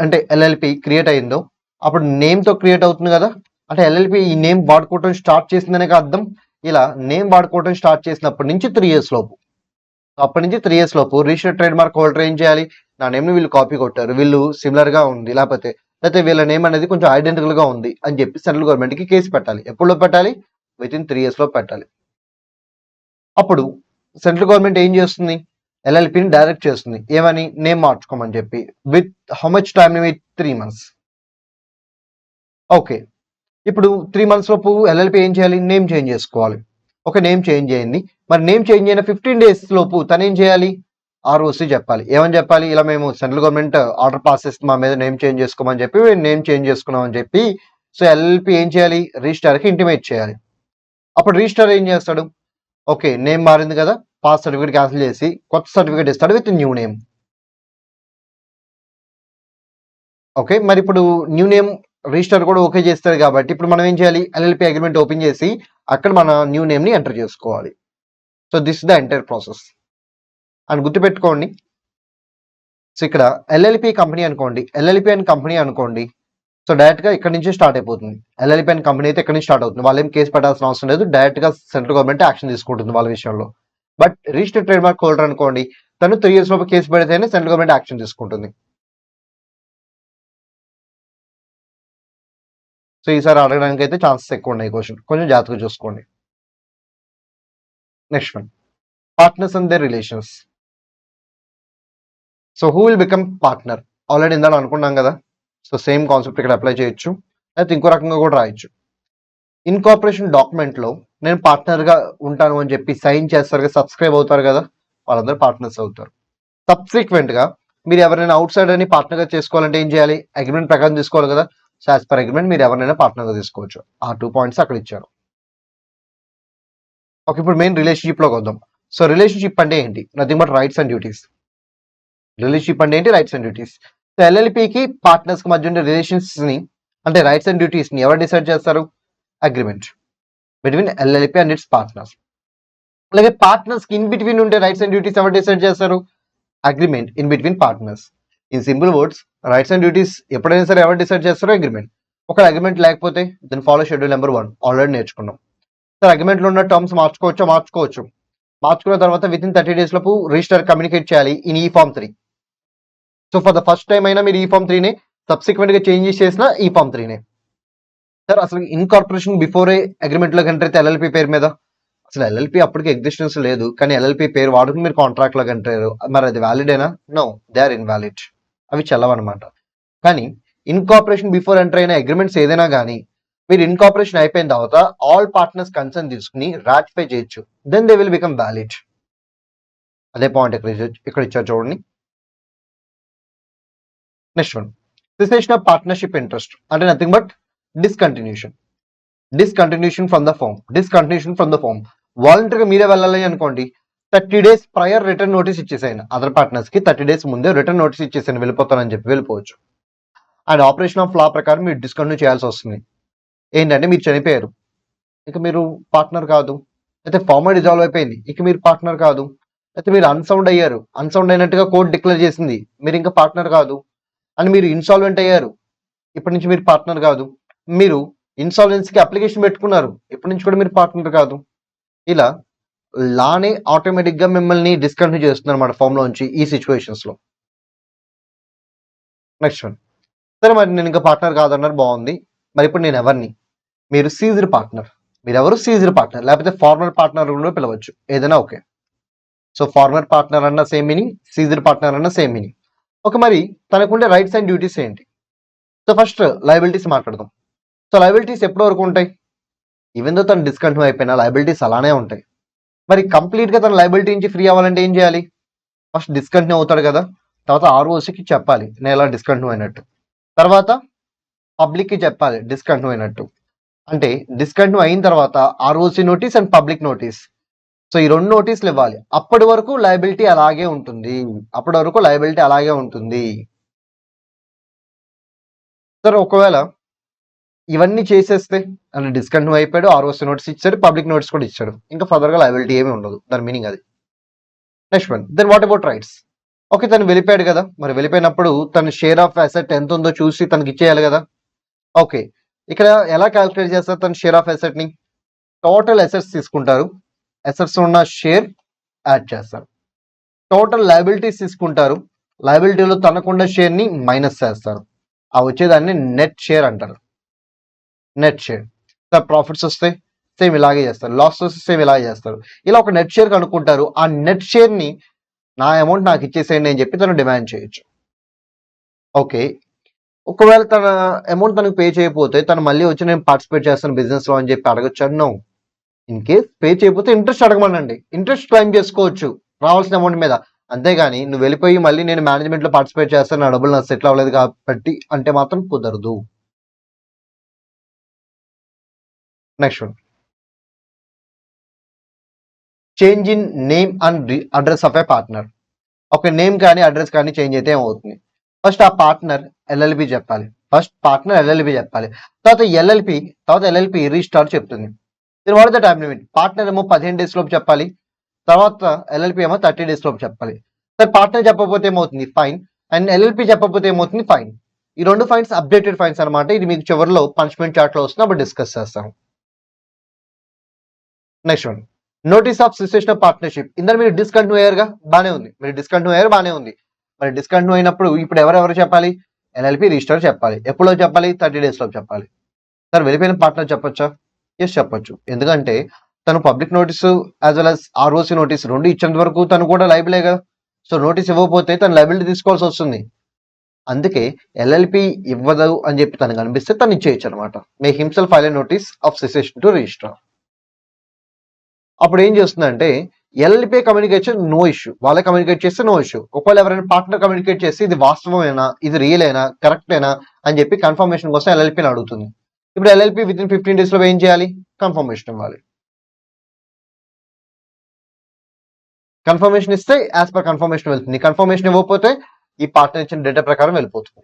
అంటే ఎల్ఎల్పి క్రియేట్ అయిందో అప్పుడు నేమ్తో క్రియేట్ అవుతుంది కదా. అంటే ఎల్ఎల్పి ఈ నేమ్ వాడుకోవటం స్టార్ట్ చేసిందనే అర్థం. ఇలా నేమ్ వాడుకోవటం స్టార్ట్ చేసినప్పటి నుంచి 3 years లోపు, అప్పటి నుంచి 3 years లోపు రిజిస్టర్డ్ ట్రేడ్ మార్క్ హోల్డర్ ఏం చేయాలి? నా నేమ్ని వీళ్ళు కాపీ కొట్టారు, వీళ్ళు సిమిలర్గా ఉంది, లేకపోతే వీళ్ళ నేమ్ అనేది కొంచెం ఐడెంటికల్గా ఉంది అని చెప్పి సెంట్రల్ గవర్నమెంట్కి కేసు పెట్టాలి. ఎప్పుడులో పెట్టాలి? విత్ ఇన్ 3 years లో పెట్టాలి. అప్పుడు సెంట్రల్ గవర్నమెంట్ ఏం చేస్తుంది? ఎల్ఎల్పిని డైరెక్ట్ చేస్తుంది. ఏమని? నేమ్ మార్చుకోమని చెప్పి. With how much time limit? 3 months. Okay, ఇప్పుడు 3 months లోపు ఎల్ఎల్పి ఏం చేయాలి? నేమ్ చేంజ్ చేసుకోవాలి. ఒక నేమ్ చేంజ్ అయింది. మరి నేమ్ చేంజ్ అయిన 15 days లోపు తను ఏం చేయాలి? ఆర్ఓసి చెప్పాలి. ఏమని చెప్పాలి? ఇలా మేము సెంట్రల్ గవర్నమెంట్ ఆర్డర్ పాస్ చేస్తే మా మీద నేమ్ చేంజ్ చేసుకోమని చెప్పి మేము నేమ్ చేంజ్ చేసుకున్నాం అని చెప్పి. సో ఎల్ఎల్పి ఏం చేయాలి? రిజిస్టర్కి ఇంటిమేట్ చేయాలి. అప్పుడు రిజిస్టర్ ఏం చేస్తాడు? ఓకే, నేమ్ మారింది కదా, పాస్ సర్టిఫికేట్ క్యాన్సిల్ చేసి కొత్త సర్టిఫికేట్ ఇస్తాడు విత్ న్యూ నేమ్. ఓకే, మరి ఇప్పుడు న్యూ నేమ్ రిజిస్టర్ కూడా ఓకే చేస్తారు కాబట్టి ఇప్పుడు మనం ఏం చేయాలి? ఎల్ఎల్పి అగ్రిమెంట్ ఓపెన్ చేసి అక్కడ మన న్యూ నేమ్ని ఎంటర్ చేసుకోవాలి. So this the entire process అని గుర్తుపెట్టుకోండి. సో ఇక్కడ ఎల్ఎల్పి కంపెనీ అనుకోండి, ఎల్ఎల్పి అండ్ కంపెనీ అనుకోండి. సో డైరెక్ట్గా ఇక్కడ నుంచి స్టార్ట్ అయిపోతుంది. ఎల్ఎల్పి అండ్ కంపెనీ అయితే ఇక్కడ నుంచి స్టార్ట్ అవుతుంది. వాళ్ళు ఏం కేసు పెట్టాల్సిన అవసరం లేదు, డైరెక్ట్గా సెంట్రల్ గవర్నమెంట్ యాక్షన్ తీసుకుంటుంది వాళ్ళ విషయంలో. But registered trade mark holder అనుకోండి, తను 3 years లోపు కేసు పెడితేనే సెంట్రల్ గవర్నమెంట్ యాక్షన్ తీసుకుంటుంది. సో ఈసారి అడగడానికి అయితే ఛాన్సెస్ ఎక్కువ ఉన్నాయి. క్వశ్చన్ కొంచెం జాగ్రత్తగా చూసుకోండి. Next one, partners and their relations. So who will become partner? Already ఇందాక అనుకున్నాం కదా. సో సేమ్ కాన్సెప్ట్ ఇక్కడ అప్లై చేయొచ్చు, అయితే ఇంకో రకంగా కూడా రాయొచ్చు. ఇన్కార్పొరేషన్ డాక్యుమెంట్లో నేను పార్ట్నర్గా ఉంటాను అని చెప్పి సైన్ చేస్తారు కదా, సబ్స్క్రైబ్ అవుతారు కదా, వాళ్ళందరూ పార్ట్నర్స్ అవుతారు. సబ్సిక్వెంట్గా మీరు ఎవరైనా అవుట్ సైడ్ అని పార్ట్నర్గా చేసుకోవాలంటే ఏం చేయాలి? అగ్రిమెంట్ ప్రకారం తీసుకోవాలి కదా. సో యాజ్ పర్ అగ్రిమెంట్ మీరు ఎవరైనా పార్ట్నర్గా తీసుకోవచ్చు. ఆ 2 points అక్కడ ఇచ్చారు. ఓకే, ఇప్పుడు మెయిన్ రిలేషన్షిప్లోకి వద్దాం. సో రిలేషన్షిప్ అంటే ఏంటి? Nothing but rights and duties. Relationship అంటే ఏంటి? Rights and duties. సో ఎల్ఎల్పికి పార్ట్నర్స్కి మధ్య ఉండే రిలేషన్స్ని అంటే రైట్స్ అండ్ డ్యూటీస్ని ఎవరు డిసైడ్ చేస్తారు? Agreement between LLP and its partners. అలాగే పార్ట్నర్స్కి ఇన్ బిట్వీన్ ఉండే రైట్స్ అండ్ డ్యూటీస్ ఎవరు డిసైడ్ చేస్తారు? Agreement in between partners. In simple words, rights and duties ఎప్పుడైనా సరే ఎవరు డిసైడ్ చేస్తారో? అగ్రిమెంట్. ఒక అగ్రిమెంట్ లేకపోతే then follow schedule number 1 already నేర్చుకున్నాం. సార్ అగ్రిమెంట్లో ఉన్న టర్మ్స్ మార్చుకోవచ్చు. మార్చుకున్న తర్వాత విత్ ఇన్ 30 days లోపు రిజిస్టర్ కమ్యూనికేట్ చేయాలి in e form 3. So for the first time అయినా మీరు ఈ ఫార్మ్ 3నే, సబ్సిక్వెంట్గా చేంజెస్ చేసిన ఈ ఫార్మ్ 3నే. సార్ అసలు ఇన్కార్పొరేషన్ బిఫోరే అగ్రిమెంట్లోకి ఎంటర్ అయితే ఎల్ఎల్పి పేరు మీద, అసలు ఎల్ఎల్పి అప్పటికి ఎగ్జిస్టెన్స్ లేదు, కానీ ఎల్ఎల్పి పేరు వాడుకుని మీరు కాంట్రాక్ట్లోకి ఎంటర్ అయ్యారు. మరి అది వ్యాలిడేనా? No, they are invalid. అవి చెల్లవన్నమాట. కానీ ఇన్కార్పొరేషన్ బిఫోర్ ఎంటర్ అయిన అగ్రిమెంట్స్ ఏదైనా కానీ మీరు ఇన్కార్పొరేషన్ అయిపోయిన తర్వాత ఆల్ పార్ట్నర్స్ కన్సర్న్ తీసుకుని రాటిఫై చేయొచ్చు. Then they will become valid. అదే పాయింట్ ఇక్కడ ఇచ్చారు చూడండి. Next one, cessation of partnership interest అంటే nothing but discontinuation from the firm. వాలంటరీగా మీరే వెళ్ళాలి అనుకోండి, 30 days ప్రయర్ రిటర్న్ నోటీస్ ఇచ్చేసాను. అదర్ పార్ట్నర్స్ కి 30 days ముందే రిటర్న్ నోటీస్ ఇచ్చేసాను, వెళ్ళిపోతానని చెప్పి వెళ్ళిపోవచ్చు. అండ్ ఆపరేషన్ ఆఫ్ లా ప్రకారం మీరు డిస్కంటిన్యూ చేయాల్సి వస్తుంది. ఏంటంటే మీరు చనిపోయారు, ఇక మీరు పార్ట్నర్ కాదు. అయితే ఫార్మర్ డిజాల్వ్ అయిపోయింది, ఇక మీరు పార్ట్నర్ కాదు. అయితే మీరు అన్సౌండ్ అయినట్టుగా కోర్టు డిక్లేర్ చేసింది, మీరు ఇంకా పార్ట్నర్ కాదు. అండ్ మీరు ఇన్సాల్వెంట్ అయ్యారు, ఇప్పటి నుంచి మీరు పార్ట్నర్ కాదు. మీరు ఇన్సాల్వెన్సీకి అప్లికేషన్ పెట్టుకున్నారు, ఇప్పటి నుంచి కూడా మీరు పార్ట్నర్ కాదు. ఇలా లానే ఆటోమేటిక్ గా మిమ్మల్ని డిస్కంటిన్యూ చేస్తున్నారు అన్నమాట ఫామ్ లోంచి ఈ సిచ్యువేషన్స్ లో. నెక్స్ట్ వన్, సరే మరి నేను ఇంకా పార్ట్నర్ కాదన్నారు, బాగుంది. మరి ఇప్పుడు నేను ఎవరిని? మీరు సీజ్డ్ పార్ట్నర్. మీరు ఎవరు? సీజ్డ్ పార్ట్నర్, లేకపోతే ఫార్మర్ పార్ట్నర్ కూడా పిలవచ్చు, ఏదైనా ఓకే. సో ఫార్మర్ పార్ట్నర్ అన్న సేమ్ మీనింగ్, సీజ్డ్ పార్ట్నర్ అన్న సేమ్ మీనింగ్. ఓకే, మరి తనకుండే రైట్స్ అండ్ డ్యూటీస్ ఏంటి? సో ఫస్ట్ లయబిలిటీస్ మాట్లాడదాం. సో లయబిలిటీస్ ఎప్పటి వరకు ఉంటాయి? ఈవెన్ దో తను డిస్కంటిన్యూ అయిపోయినా లయబిలిటీస్ అలానే ఉంటాయి. మరి కంప్లీట్ గా తన లయబిలిటీ నుంచి ఫ్రీ అవ్వాలంటే ఏం చేయాలి? ఫస్ట్ డిస్కంటిన్యూ అవుతాడు కదా, తర్వాత ఆర్ఓసికి చెప్పాలి నేను ఎలా డిస్కంటిన్యూ అయినట్టు, తర్వాత పబ్లిక్ కి చెప్పాలి డిస్కంటిన్యూ అయినట్టు. అంటే డిస్కంటిన్యూ అయిన తర్వాత ROC notice and public notice, so ఈ 2 నోటీసులు ఇవ్వాలి. అప్పటి వరకు లయబిలిటీ అలాగే ఉంటుంది. సార్ ఒకవేళ ఇవన్నీ చేసేస్తే అంటే డిస్కంటిన్యూ అయిపోయాడు, ఆర్ఓసి నోటీస్ ఇచ్చాడు, పబ్లిక్ నోటీస్ కూడా ఇచ్చాడు, ఇంకా ఫర్దర్గా లయబిలిటీ ఏమీ ఉండదు, దాని మీనింగ్ అది. Next one, then what about rights? Okay, తను వెళ్ళిపోయాడు కదా, మరి వెళ్ళిపోయినప్పుడు తన షేర్ ఆఫ్ అసెట్ ఎంత ఉందో చూసి తనకి ఇచ్చేయాలి కదా. ఓకే, ఇక్కడ ఎలా క్యాలిక్యులేట్ చేస్తారు తన షేర్ ఆఫ్ అసెట్ ని? టోటల్ అసెట్స్ తీసుకుంటారు, అసెట్స్ ఉన్న షేర్ యాడ్ చేస్తారు. టోటల్ లయబిలిటీస్ తీసుకుంటారు, లయబిలిటీలో తనకున్న షేర్ ని మైనస్ చేస్తారు, ఆ వచ్చేదాన్ని నెట్ షేర్ అంటారు. Net share. ప్రాఫిట్స్ వస్తే సేమ్ ఇలాగే చేస్తారు, లాస్ వస్తే సేమ్ ఇలాగే చేస్తారు. ఇలా ఒక నెట్ షేర్ కనుక్కుంటారు, ఆ నెట్ షేర్ ని నా అమౌంట్ నాకు ఇచ్చేసేయండి అని చెప్పి తను డిమాండ్ చేయొచ్చు. ఓకే, ఒకవేళ తన అమౌంట్ తనకు పే చేయకపోతే తను మళ్ళీ వచ్చి నేను పార్టిసిపేట్ చేస్తాను బిజినెస్ లో అని చెప్పి అడగచ్చు. నో, ఇన్ కేస్ పే చేయకపోతే ఇంట్రెస్ట్ అడగమనండి, ఇంట్రెస్ట్ క్లైమ్ చేసుకోవచ్చు రావాల్సిన అమౌంట్ మీద. అంతేగాని నువ్వు వెళ్ళిపోయి మళ్ళీ నేను మేనేజ్మెంట్ లో పార్టిసిపేట్ చేస్తాను, నా డబ్బులు నాకు సెటిల్ అవ్వలేదు కాబట్టి అంటే మాత్రం కుదరదు. Next one, change in name and address of a partner. ఒక నేమ్ కానీ అడ్రస్ కానీ చేంజ్ అయితే ఏమవుతుంది? ఫస్ట్ ఆ పార్ట్నర్ ఎల్ఎల్పి చెప్పాలి, తర్వాత ఎల్ఎల్పి రీస్టార్ట్ చెప్తుంది. దీని what the time limit? Partner ఏమో 15 days లోపు చెప్పాలి, తర్వాత ఎల్ఎల్పి ఏమో 30 days లోపు చెప్పాలి. సార్ పార్ట్నర్ చెప్పకపోతే ఏమవుతుంది? ఫైన్. అండ్ ఎల్ఎల్పి చెప్పకపోతే ఏమవుతుంది? ఫైన్. ఈ రెండు ఫైన్స్ అప్డేటెడ్ ఫైన్స్ అనమాట. ఇది మీకు చివరిలో పనిష్మెంట్ చార్ట్ లో వస్తుంది, అప్పుడు డిస్కస్ చేస్తాం. Next one, notice of cessation of partnership. ఇందులో మీరు డిస్కంటిన్యూ అయ్యారుగా, బానే ఉంది, మీరు డిస్కంటిన్యూ అయ్యారు, బానే ఉంది. మరి డిస్కంటిన్యూ అయినప్పుడు ఇప్పుడు ఎవరెవరు చెప్పాలి? ఎల్ఎల్పి రిజిస్టర్ చెప్పాలి. ఎప్పుడో చెప్పాలి? 30 days లో చెప్పాలి. సార్ వెళ్ళిపోయిన పార్ట్నర్ చెప్పొచ్చా? ఎస్ చెప్పొచ్చు, ఎందుకంటే తను public notice as well as ROC notice రెండు ఇచ్చేంత వరకు తను కూడా లైబులే కదా. సో నోటీస్ ఇవ్వకపోతే తను లైబిలిటీ తీసుకోవాల్సి వస్తుంది. అందుకే ఎల్ఎల్పి ఇవ్వదు అని చెప్పి తనకు అనిపిస్తే తను ఇచ్చేయచ్చు అనమాట. May himself file notice of cessation to register. అప్పుడు ఏం చేస్తుందంటే ఎల్ఎల్పి కమ్యూనికేషన్ నో ఇష్యూ, వాళ్ళే కమ్యూనికేట్ చేస్తే నో ఇష్యూ. ఒకవేళ ఎవరైనా పార్ట్నర్ కమ్యూనికేట్ చేస్తే ఇది వాస్తవమేనా, ఇది రియల్ అయినా, కరెక్టేనా అని చెప్పి కన్ఫర్మేషన్ కోసం ఎల్ఎల్పిని అడుగుతుంది. ఇప్పుడు ఎల్ఎల్పి విత్ ఇన్ 15 days లో ఏం చేయాలి? కన్ఫర్మేషన్ ఇవ్వాలి. కన్ఫర్మేషన్ ఇస్తే యాజ్ పర్ కన్ఫర్మేషన్ వెళ్తుంది, కన్ఫర్మేషన్ ఇవ్వకపోతే ఈ పార్ట్నర్ ఇచ్చిన డేటా ప్రకారం వెళ్ళిపోతుంది.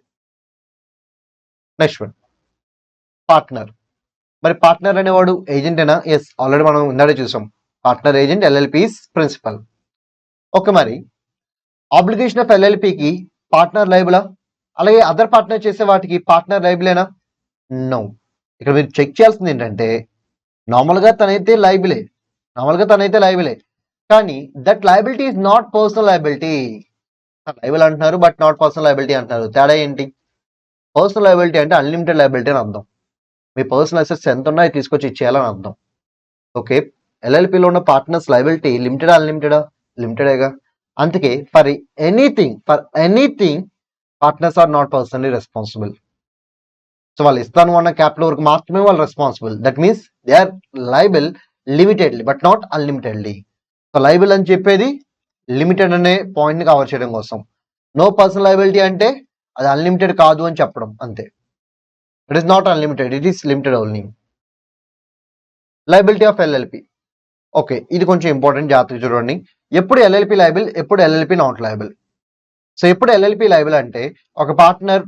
Next one, partner. మరి పార్ట్నర్ అనేవాడు ఏజెంటేనా? ఎస్, ఆల్రెడీ మనం ఇందాడే చూసాం, partner agent, LLP principal. Okay, మరి ఆబ్లిగేషన్ ఆఫ్ ఎల్ఎల్పికి పార్ట్నర్ లైబులా? అలాగే అదర్ పార్ట్నర్ చేసే వాటికి పార్ట్నర్ లైబులేనా? నో. ఇక్కడ మీరు చెక్ చేయాల్సింది ఏంటంటే నార్మల్గా తనైతే లైబులే, కానీ that liability is not personal liability. Liable అంటున్నారు బట్ నాట్ పర్సనల్ లయబిలిటీ అంటున్నారు, తేడా ఏంటి? పర్సనల్ లయబిలిటీ అంటే అన్లిమిటెడ్ లయబిలిటీ అని అర్థం. మీ పర్సనల్ అసెట్స్ ఎంత ఉన్నాయో తీసుకొచ్చి ఇచ్చేయాలని అర్థం. ఓకే, ఎల్ఎల్పిలో ఉన్న పార్ట్నర్స్ లయబిలిటీ లిమిటెడా అన్లిమిటెడా? లిమిటెడేగా. అందుకే for anything partners are not personally responsible. So వాళ్ళు ఇస్తాను అన్న క్యాపిటల్ వరకు మాత్రమే వాళ్ళు responsible. That means they are liable limitedly but not unlimitedly. So liable అని చెప్పేది లిమిటెడ్ అనే పాయింట్ ని కవర్ చేయడం కోసం. నో పర్సనల్ లయబిలిటీ అంటే అది అన్లిమిటెడ్ కాదు అని చెప్పడం అంతే. It is not unlimited, it is limited only. Liability of LLP. Okay, ఇది కొంచెం ఇంపార్టెంట్, జాగ్రత్తగా చూడండి. ఎప్పుడు ఎల్ఎల్పి లయబుల్, ఎప్పుడు ఎల్ఎల్పి నాట్ లయబుల్. సో ఎప్పుడు ఎల్ఎల్పి లయబుల్ అంటే ఒక పార్ట్నర్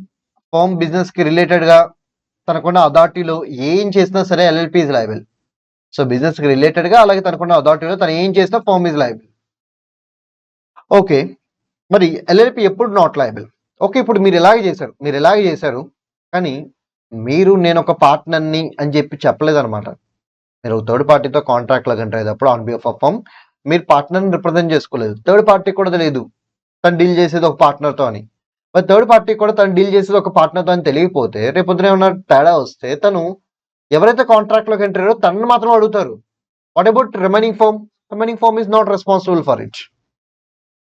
ఫర్మ్ బిజినెస్ కి రిలేటెడ్ గా తనకున్న అథారిటీలో ఏం చేసినా సరే LLP is liable. So business కి రిలేటెడ్ గా అలాగే తనకున్న అథారిటీలో తను ఏం చేసినా ఫర్మ్ ఇస్ లయబుల్. ఓకే, మరి ఎల్ఎల్పి ఎప్పుడు నాట్ లయబుల్? ఓకే, ఇప్పుడు మీరు ఇలాగే చేశారు కానీ మీరు నేను ఒక పార్ట్నర్ని అని చెప్పి చెప్పలేదు అనమాట. మీరు థర్డ్ పార్టీతో కాంట్రాక్ట్ లాగా ఎంటర్ అయ్యేటప్పుడు ఆన్ బిహాఫ్ ఆఫ్ ఫర్మ్ మీరు పార్ట్నర్ని రిప్రజెంట్ చేసుకోలేదు. థర్డ్ పార్టీ కూడా తెలియదు తను డీల్ చేసేది ఒక పార్ట్నర్తో అని. మరి థర్డ్ పార్టీ కూడా తను డీల్ చేసేది ఒక పార్ట్నర్తో అని తెలియకపోతే రేపొద్దున ఏమన్నా తేడా వస్తే తను ఎవరైతే కాంట్రాక్ట్ లోకి ఎంటర్ అయ్యారో తనను మాత్రం అడుగుతారు. What about remaining firm is not responsible for it.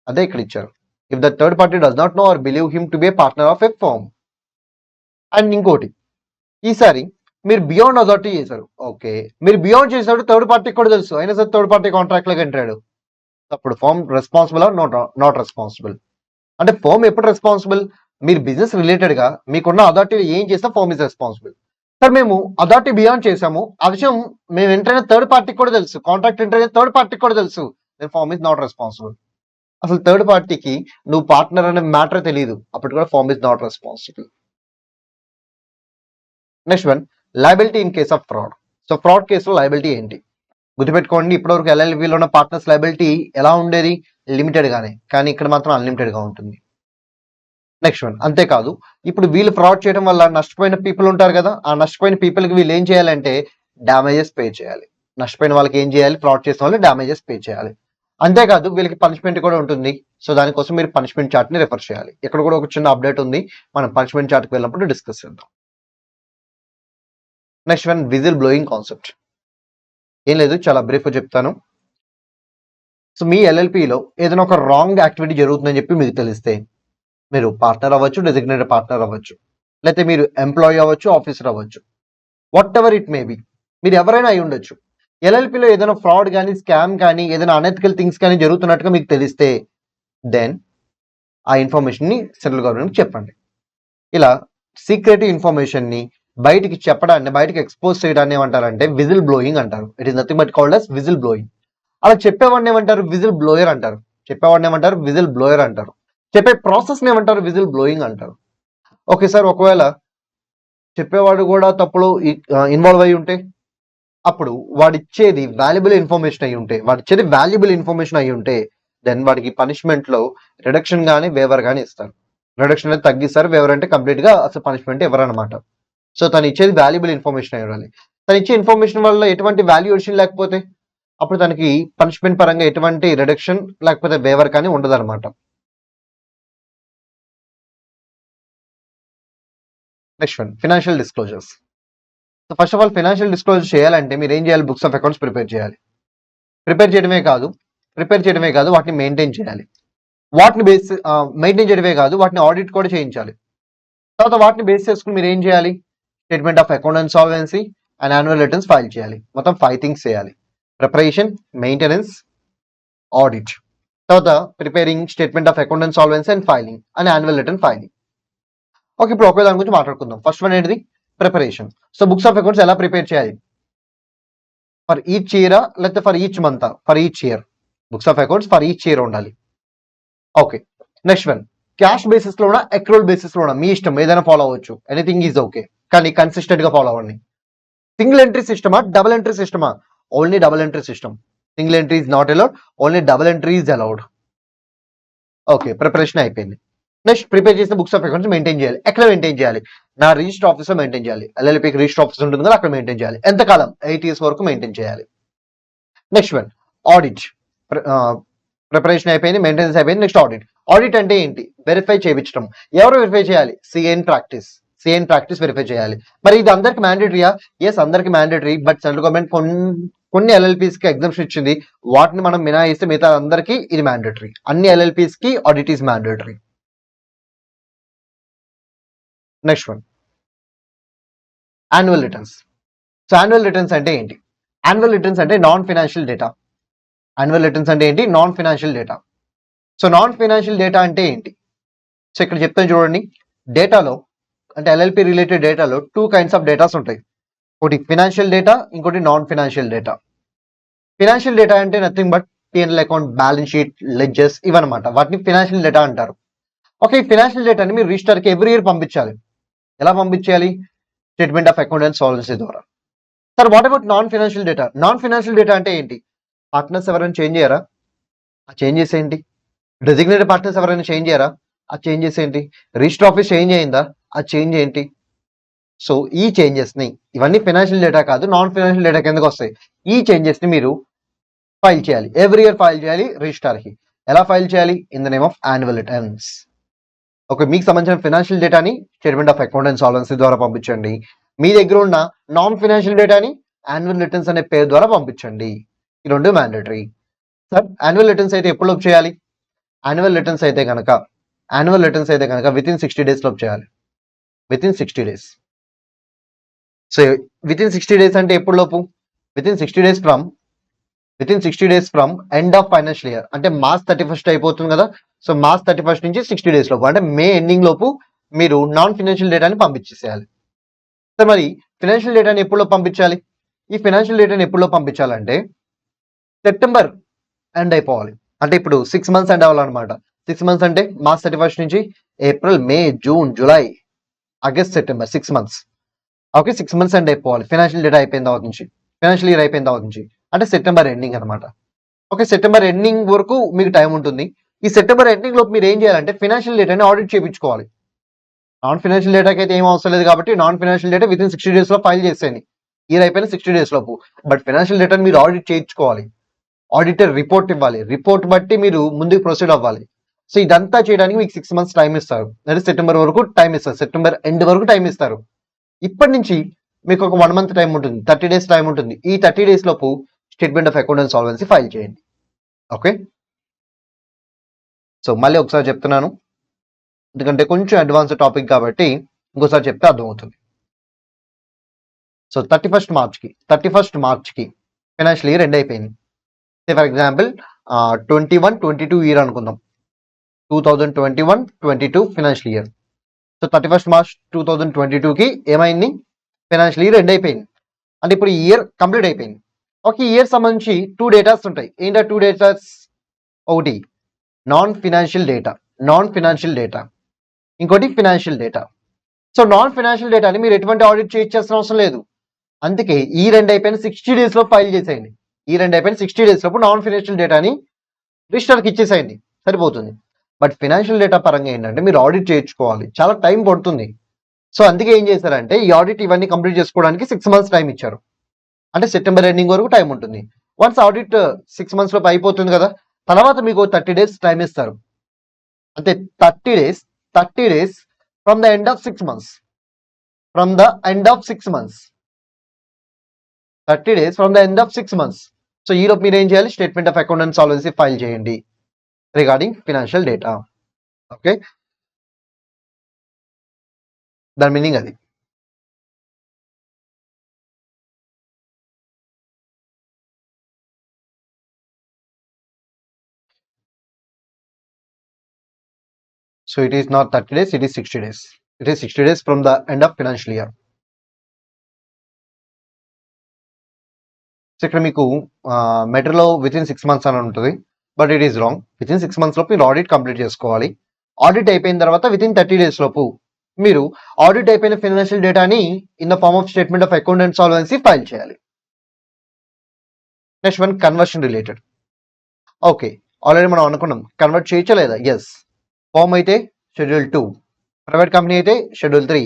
అదే ఇక్కడ ఇచ్చారు. If the third party does not know or believe him to be a partner of a firm. And ఇంకోటి, ఈసారి మీరు బియాండ్ అథారిటీ చేశారు. ఓకే, మీరు బియాండ్ చేసినప్పుడు third పార్టీకి కూడా తెలుసు, అయినా సరే థర్డ్ పార్టీ కాంట్రాక్ట్ లోకి ఎంటర్ అయ్యాడు. అప్పుడు firm responsible or not responsible? అంటే ఫర్మ్ ఎప్పుడు రెస్పాన్సిబుల్? మీరు బిజినెస్ రిలేటెడ్ గా మీకున్న అథారిటీ ఏం చేసినా ఫర్మ్ ఇస్ రెస్పాన్సిబుల్. సార్ మేము అథారిటీ బియాండ్ చేసాము, ఆ విషయం మేము ఎంటర్ అయిన థర్డ్ పార్టీకి కూడా తెలుసు, కాంట్రాక్ట్ ఎంటర్ అయిన థర్డ్ పార్టీకి కూడా తెలుసు, then firm is not responsible. అసలు థర్డ్ పార్టీకి నువ్వు పార్ట్నర్ అనే మ్యాటర్ తెలియదు, అప్పుడు కూడా firm is not responsible. Next one, liability in case of fraud. So fraud కేసులో లయబిలిటీ ఏంటి గుర్తుపెట్టుకోండి. ఇప్పటివరకు ఎల్ఎల్పిలో ఉన్న పార్ట్నర్స్ లయబిలిటీ ఎలా ఉండేది, లిమిటెడ్ గానే, కానీ ఇక్కడ మాత్రం అన్లిమిటెడ్ గా ఉంటుంది. నెక్స్ట్ వన్, అంతేకాదు ఇప్పుడు వీళ్ళు ఫ్రాడ్ చేయడం వల్ల నష్టపోయిన పీపుల్ ఉంటారు కదా, ఆ నష్టపోయిన పీపుల్ కి వీళ్ళు ఏం చేయాలంటే డ్యామేజెస్ పే చేయాలి. నష్టపోయిన వాళ్ళకి ఏం చేయాలి, ఫ్రాడ్ చేసిన వాళ్ళు డ్యామేజెస్ పే చేయాలి. అంతేకాదు వీళ్ళకి పనిష్మెంట్ కూడా ఉంటుంది. సో దానికోసం మీరు పనిష్మెంట్ చార్ట్ ని రిఫర్ చేయాలి. ఇక్కడ కూడా ఒక చిన్న అప్డేట్ ఉంది, మనం పనిష్మెంట్ చార్ట్ కి వెళ్ళినప్పుడు డిస్కస్ చేద్దాం. Next one, whistle blowing concept. ఏం లేదు, చాలా బ్రీఫ్ గా చెప్తాను. సో మీ ఎల్ఎల్పిలో ఏదైనా ఒక రాంగ్ యాక్టివిటీ జరుగుతుందని చెప్పి మీకు తెలిస్తే, మీరు పార్ట్నర్ అవ్వచ్చు, డెసిగ్నేటెడ్ పార్ట్నర్ అవ్వచ్చు, లేకపోతే మీరు ఎంప్లాయీ అవ్వచ్చు, ఆఫీసర్ అవ్వచ్చు, whatever it may B, మీరు ఎవరైనా అయి ఉండొచ్చు. ఎల్ఎల్పిలో ఏదైనా ఫ్రాడ్ కానీ, స్కామ్ కానీ, ఏదైనా అనెథికల్ థింగ్స్ కానీ జరుగుతున్నట్టుగా మీకు తెలిస్తే, దెన్ ఆ ఇన్ఫర్మేషన్ ని సెంట్రల్ గవర్నమెంట్ చెప్పండి. ఇలా సీక్రెట్ ఇన్ఫర్మేషన్ ని బయటికి చెప్పడాన్ని, బయటికి ఎక్స్పోజ్ చేయడాన్ని ఏమంటారంటే విజిల్ బ్లోయింగ్ అంటారు. It is nothing but called as whistle blowing. అలా చెప్పేవాడిని ఏమంటారు, విజిల్ బ్లోయర్ అంటారు. చెప్పేవాడిని ఏమంటారు, విజిల్ బ్లోయర్ అంటారు. చెప్పే ప్రాసెస్ ని ఏమంటారు, విజిల్ బ్లోయింగ్ అంటారు. ఓకే సార్, ఒకవేళ చెప్పేవాడు కూడా తప్పులో ఇన్వాల్వ్ అయి ఉంటే, అప్పుడు వాడిచ్చేది వాల్యుబుల్ ఇన్ఫర్మేషన్ అయి ఉంటే దెన్ వాడికి పనిష్మెంట్ లో రిడక్షన్ గానీ వేవర్ గానీ ఇస్తారు. రిడక్షన్ అనేది తగ్గిస్తారు, వేవర్ అంటే కంప్లీట్ గా అసలు పనిష్మెంట్ ఎవరన్నమాట. సో తను ఇచ్చేది వాల్యుబుల్ ఇన్ఫర్మేషన్ అయి ఉండాలి. తను ఇచ్చే ఇన్ఫర్మేషన్ వల్ల ఎటువంటి వాల్యుయేషన్ లేకపోతే అప్పుడు తనకి పనిష్మెంట్ పరంగా ఎటువంటి రిడక్షన్ లేకపోతే వేవర్ కానీ ఉండదు అనమాట. Next one, financial disclosures. So first of all financial disclosure చేయాలంటే మీరు ఏం చేయాలి, బుక్స్ ఆఫ్ అకౌంట్స్ ప్రిపేర్ చేయాలి. ప్రిపేర్ చేయడమే కాదు వాటిని మెయింటైన్ చేయాలి. మెయింటైన్ చేయడమే కాదు, వాటిని ఆడిట్ కూడా చేయించాలి. తర్వాత వాటిని బేస్ చేసుకుని మీరు ఏం చేయాలి, statement of account and solvency and annual returns file చేయాలి. మొత్తం 5 థింగ్స్ చేయాలి: ప్రిపరేషన్, మెయింటెనెన్స్, ఆడిట్, తర్వాత preparing statement of account and solvency and filing and annual return filing. Okay, ఇప్పుడు ఒకే దాని గురించి మాట్లాడుకుందాం. ఫస్ట్ వన్ ఏంటిది, preparation. So books of accounts ఎలా ప్రిపేర్ చేయాలి, ఫర్ ఈచ్ ఇయర్ లేకపోతే for each month, for each year books of accounts for each year ఉండాలి. Okay, next one, cash basis లోనా, అక్రూవల్ బేసిస్ లోనా, మీ ఇష్టం, ఏదైనా ఫాలో అవ్వచ్చు, ఎనీథింగ్ ఈజ్ ఓకే, కానీ కన్సిస్టెంట్ గా ఫాలో అవ్వండి. సింగిల్ ఎంట్రీ సిస్టమా, డబుల్ ఎంట్రీ సిస్టమా, only double entry system. Single entry is not allowed, only double entry is allowed. Okay, preparation అయిపోయింది. నెక్స్ట్, ప్రిపేర్ చేసిన బుక్స్ ఆఫ్ అకౌంట్స్ మెయింటైన్ చేయాలి. ఎక్కడ maintain చేయాలి, నా రిజిస్టర్ ఆఫీస్ లో మెయింటైన్ చేయాలి. ఎల్ఎల్పికి రిజిస్టర్ ఆఫీస్ ఉంటుంది కదా, అక్కడ మెయింటైన్ చేయాలి. ఎంతకాలం, 8 years వరకు మెయింటైన్ చేయాలి. Next one, audit. ప్రిపరేషన్ అయిపోయింది, మెయింటెనెన్స్ అయిపోయింది. Next audit. ఆడిట్ అంటే ఏంటి, వెరిఫై చేయించడం. ఎవరు వెరిఫై చేయాలి, సిఎన్ ప్రాక్టీస్ వెరిఫై చేయాలి. మరి ఇది అందరికి మ్యాండేటరీయా? ఎస్, అందరికి మ్యాండేటరీ. బట్ సెంట్రల్ గవర్నమెంట్ కొన్ని ఎల్ఎల్పీస్ కి ఎగ్జామ్షన్ ఇచ్చింది, వాటిని మనం మినహాయిస్తే మిగతా అందరికీ ఇది మ్యాండేటరీ. అన్ని ఎల్ఎల్పీస్ కి audit is mandatory. Next one, annual returns. So annual returns అంటే ఏంటి, యాన్యువల్ రిటర్న్స్ అంటే non financial data. Annual returns అంటే ఏంటి, non financial data. So non financial data అంటే ఏంటి, సో ఇక్కడ చెప్తాను చూడండి. డేటాలో అంటే ఎల్ఎల్పి రిలేటెడ్ డేటాలో 2 kinds ఆఫ్ డేటాస్ ఉంటాయి. ఒకటి ఫినాన్షియల్ డేటా, ఇంకోటి non financial data. Financial data అంటే nothing but P&L account, balance sheet, ledgers, ఇవన్నమాట. వాటిని ఫినాన్షియల్ డేటా అంటారు. ఓకే, ఈ ఫినాన్షియల్ డేటాని మీరు రిజిస్టర్కి ఎవ్రీ ఇయర్ పంపించాలి. ఎలా పంపించాలి, statement of account and solvency ద్వారా. Sir what about non financial data? Non financial data అంటే ఏంటి, పార్ట్నర్స్ ఎవరైనా చేంజ్ చేయరా, ఆ చేంజెస్ ఏంటి? డెసిగ్నేటెడ్ పార్ట్నర్స్ ఎవరైనా చేంజ్ చేయరా, ఆ చేంజెస్ ఏంటి? రిజిస్టర్ ఆఫీస్ చేంజ్ అయిందా, ఆ చేంజ్ ఏంటి? సో ఈ చేంజెస్ ని, ఇవన్నీ ఫైనాన్షియల్ డేటా కాదు, నాన్ ఫైనాన్షియల్ డేటా కిందకి వస్తాయి. ఈ చేంజెస్ ని మీరు ఫైల్ చేయాలి, ఎవ్రీ ఇయర్ ఫైల్ చేయాలి రిజిస్టర్ కి. ఎలా ఫైల్ చేయాలి, in the name of annual returns. Okay, మీకు సంబంధించిన ఫైనాన్షియల్ డేటాని statement of account and solvency ద్వారా పంపించండి. మీ దగ్గర ఉన్న నాన్ ఫైనాన్షియల్ డేటాని యాన్యువల్ రిటర్న్స్ అనే పేరు ద్వారా పంపించండి. ఈ రెండు మ్యాండేటరీ. సార్ యాన్యువల్ రిటర్న్స్ అయితే ఎప్పుడు లోపు చేయాలి, యాన్యువల్ రిటర్న్స్ అయితే కనుక విత్ ఇన్ 60 days లోపు చేయాలి. With in 60 days. So with in 60 days అంటే ఎప్పుడు లోపు, with in 60 days from end of financial year. అంటే మార్చ్ 31st అయిపోతుంది కదా, సో మార్చ్ 31st నుంచి 60 days లోపు, అంటే మే ఎండింగ్ లోపు మీరు నాన్ ఫైనాన్షియల్ డేటాని పంపించేసేయాలి. సో మరి ఫైనాన్షియల్ డేటాని ఎప్పుడు పంపించాలి, ఈ ఫైనాన్షియల్ డేటాని ఎప్పుడు పంపించాలంటే సెప్టెంబర్ ఎండ్ అయిపోవాలి. అంటే ఇప్పుడు 6 months ఎండ్ అవ్వాలన్నమాట. 6 months అంటే మార్చ్ 31st నుంచి April, May, June, July, August, September, 6 months. Okay 6 months end అయిపోవాలి ఫైనాన్షియల్ డేటా అయిపోయిన తర్వాత నుంచి, ఫైనాన్షియల్ ఇయర్ అయిపోయిన తర్వాత నుంచి, అంటే సెప్టెంబర్ ఎండింగ్ అనమాట. ఓకే సెప్టెంబర్ ఎండింగ్ వరకు మీకు టైం ఉంటుంది. ఈ సెప్టెంబర్ ఎండింగ్ లోపు మీరు ఏం చేయాలంటే ఫైనాన్షియల్ డేటాని ఆడిట్ చేయించుకోవాలి. నాన్ ఫైనాన్షియల్ డేటాకి అయితే ఏం అవసరం లేదు కాబట్టి non financial data with in 60 days లో ఫైల్ చేసేయండి. ఇయర్ అయిపోయిన 60 days లోపు. బట్ ఫైనాన్షియల్ డేటాని మీరు ఆడిట్ చేయించుకోవాలి. ఆడిటర్ రిపోర్ట్ ఇవ్వాలి. రిపోర్ట్ బట్టి మీరు ముందుకు ప్రొసీడ్ అవ్వాలి. సో ఇదంతా చేయడానికి మీకు 6 months టైం ఇస్తారు. అంటే సెప్టెంబర్ వరకు టైం ఇస్తారు. సెప్టెంబర్ ఎండ్ వరకు టైం ఇస్తారు. ఇప్పటి నుంచి మీకు ఒక 1 month టైం ఉంటుంది. 30 days టైం ఉంటుంది. ఈ 30 days లోపు statement of account and solvency file చేయండి. ఓకే సో మళ్ళీ ఒకసారి చెప్తున్నాను, ఎందుకంటే కొంచెం అడ్వాన్స్ టాపిక్ కాబట్టి ఇంకోసారి చెప్తే అర్థమవుతుంది. సో 31st మార్చ్కి ఫైనాన్షియల్ ఇయర్ ఎండ్ అయిపోయింది. ఫర్ ఎగ్జాంపుల్ 21-22 ఇయర్ అనుకుందాం. 2021-22 financial year. So 31st March 2022కి ఏమైంది, ఫైనాన్షియల్ ఇయర్ ఎండ్ అయిపోయింది. అంటే ఇప్పుడు ఈ ఇయర్ కంప్లీట్ అయిపోయింది. ఒక ఇయర్ సంబంధించి 2 డేటాస్ ఉంటాయి. ఏంటా 2 డేటాస్? ఒకటి నాన్ ఫైనాన్షియల్ డేటా, ఇంకోటి financial data. So non financial డేటాని మీరు ఎటువంటి ఆడిట్ చేయించాల్సిన అవసరం లేదు. అందుకే ఈ 2 అయిపోయిన 60 days లో ఫైల్ చేసేయండి. ఈ 2 అయిపోయిన 60 days లోపు నాన్ ఫైనాన్షియల్ డేటాని రిజిస్టర్కి ఇచ్చేసేయండి, సరిపోతుంది. బట్ ఫైనాన్షియల్ డేటా పరంగా ఏంటంటే మీరు ఆడిట్ చేయించుకోవాలి, చాలా టైం పడుతుంది. సో అందుకే ఏం చేశారంటే ఈ ఆడిట్ ఇవన్నీ కంప్లీట్ చేసుకోవడానికి 6 months టైం ఇచ్చారు. అంటే సెప్టెంబర్ ఎండింగ్ వరకు టైం ఉంటుంది. వన్స్ ఆడిట్ 6 months లోపు అయిపోతుంది కదా, తర్వాత మీకు 30 days టైం ఇస్తారు. అంటే 30 days from the end of 6 months. 30 days from the end of 6 months. So ఈలోపు మీరు ఏం చేయాలి, statement of account and solvency file చేయండి రిగార్డింగ్ ఫైనాన్షియల్ డేటా. ఓకే దాని మీనింగ్ అది. So it is not 30 days, it is 60 days. It is 60 days from the end of financial year. So ఇక్కడ మీకు మెటర్లో with in 6 months అని ఉంటుంది, but it is wrong. With in 6 months లోపు మీరు audit complete చేసుకోవాలి. Audit అయిపోయిన తర్వాత with in 30 days లోపు మీరు ఆడిట్ అయిపోయిన ఫైనాన్షియల్ డేటాని in the form of statement of account and solvency file చేయాలి. Next one conversion related. Okay already మనం అనుకున్నాం కన్వర్ట్ చేయొచ్చా లేదా. ఎస్, ఫామ్ అయితే షెడ్యూల్ 2, ప్రైవేట్ కంపెనీ అయితే షెడ్యూల్ 3,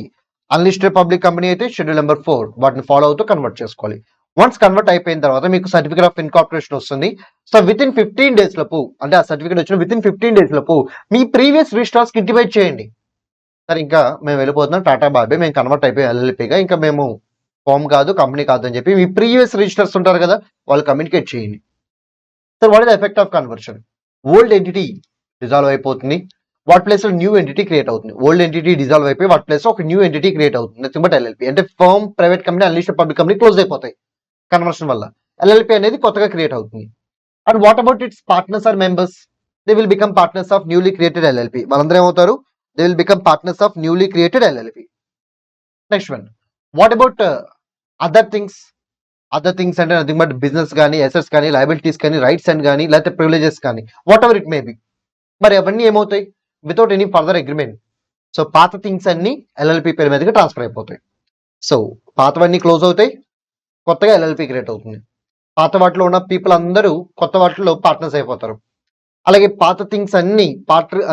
అన్లిస్టెడ్ పబ్లిక్ కంపెనీ అయితే షెడ్యూల్ నెంబర్ 4. వాటిని ఫాలో అవుతూ కన్వర్ట్ చేసుకోవాలి. వన్స్ కన్వర్ట్ అయిపోయిన తర్వాత మీకు సర్టిఫికేట్ ఆఫ్ ఇన్కార్పొరేషన్ వస్తుంది. సో విత్ ఇన్ 15 days లోపు, అంటే ఆ సర్టిఫికేట్ వచ్చిన విత్ ఇన్ 15 days లోపు మీ ప్రీవియస్ రిజిస్ట్రార్స్కి ఇంటిమేట్ చేయండి. సార్ ఇంకా మేము వెళ్ళిపోతున్నాం, టాటా బాబే, మేము కన్వర్ట్ అయిపోయి ఎల్ఎల్పిగా, ఇంకా మేము ఫామ్ కాదు కంపెనీ కాదు అని చెప్పి మీ ప్రీవియస్ రిజిస్టర్స్ ఉంటారు కదా, వాళ్ళు కమ్యూనికేట్ చేయండి. Sir what is the effect of conversion? Old entity dissolve అయిపోతుంది, వాట్ ప్లేస్ లో న్యూ ఎంటిటీ క్రియేట్ అవుతుంది. ఓల్డ్ ఎంటిటీ డిజాల్వ్ అయిపోయి వాట్ ప్లేస్ లో ఒక న్యూ ఎంటిటీ క్రియేట్ అవుతుంది. Nothing but LLP. అంటే firm, private company, unlisted public company close అయిపోతాయి conversion వల్ల. ఎల్ఎల్పి అనేది కొత్తగా క్రియేట్ అవుతుంది. And what about its partners or members? They will become partners of newly created LLP. వాళ్ళందరూ ఏమవుతారు? They will become partners of newly created LLP. Next one, what about other things? Other things అంటే nothing but business కానీ, assets కానీ, liabilities కానీ, rights and కానీ, లేకపోతే privileges కానీ, what ever it may B. మరి అవన్నీ ఏమవుతాయి? Without any further agreement. So పాత థింగ్స్ అన్ని ఎల్ఎల్పి పేరు మీదకి ట్రాన్స్ఫర్ అయిపోతాయి. సో పాతవన్నీ క్లోజ్ అవుతాయి, కొత్తగా ఎల్ఎల్పి క్రియేట్ అవుతుంది. పాత వాటిలో ఉన్న పీపుల్ అందరూ కొత్త వాటిలో పార్ట్నర్స్ అయిపోతారు. అలాగే పాత థింగ్స్ అన్ని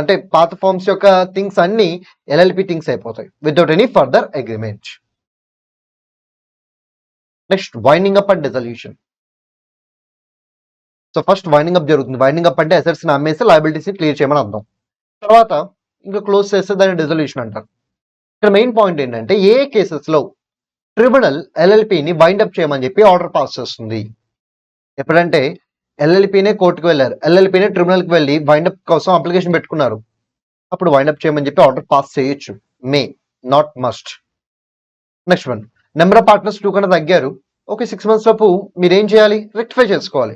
అంటే పాత ఫార్మ్స్ యొక్క థింగ్స్ అన్ని ఎల్ఎల్పి థింగ్స్ అయిపోతాయి without any further agreement. Next winding up and dissolution. So first winding up జరుగుతుంది. వైండింగ్ అప్ అంటే అసెట్స్ ని అమ్మేసి లయబిలిటీస్ ని క్లియర్ చేయమని అర్థం. తర్వాత ఇంకా క్లోజ్ చేస్తే దాన్ని డిసల్యూషన్ అంటారు. ఇక్కడ మెయిన్ పాయింట్ ఏంటంటే ఏ కేసెస్ లో ట్రిబ్యునల్ ఎల్ఎల్పిని వైండప్ చేయమని చెప్పి ఆర్డర్ పాస్ చేస్తుంది. ఎప్పుడంటే ఎల్ఎల్పినే కోర్టుకు వెళ్ళారు, ఎల్ఎల్పినే ట్రిబ్యునల్కి వెళ్ళి వైండప్ కోసం అప్లికేషన్ పెట్టుకున్నారు, అప్పుడు వైండప్ చేయమని చెప్పి ఆర్డర్ పాస్ చేయొచ్చు. May, not must. Next one, number of partners 2 కన్నా తగ్గారు. ఓకే 6 months లోపు మీరు ఏం చేయాలి? రెక్టిఫై చేసుకోవాలి.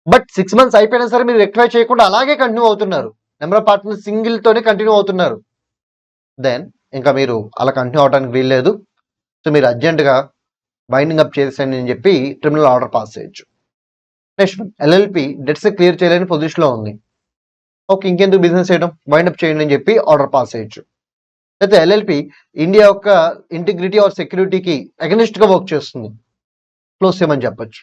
బట్ 6 months అయిపోయినా సరే మీరు రెక్టిఫై చేయకుండా అలాగే కంటిన్యూ అవుతున్నారు, నెంబర్ ఆఫ్ పార్ట్నర్స్ సింగిల్ తోనే కంటిన్యూ అవుతున్నారు, దెన్ ఇంకా మీరు అలా కంటిన్యూ అవడానికి వీల్లేదు. సో మీరు అర్జెంటుగా బైండింగ్ అప్ చేసేయండి అని చెప్పి ట్రిబ్యునల్ ఆర్డర్ పాస్ చేయొచ్చు. Next one, LLP debts clear చేయలేని పొజిషన్లో ఉంది. ఓకే ఇంకెందుకు బిజినెస్ చేయడం, వైండప్ చేయండి అని చెప్పి ఆర్డర్ పాస్ చేయొచ్చు. అయితే ఎల్ఎల్పి ఇండియా యొక్క ఇంటిగ్రిటీ ఆర్ సెక్యూరిటీకి అగెనిస్ట్ గా వర్క్ చేస్తుంది, క్లోజ్ చేయమని చెప్పొచ్చు.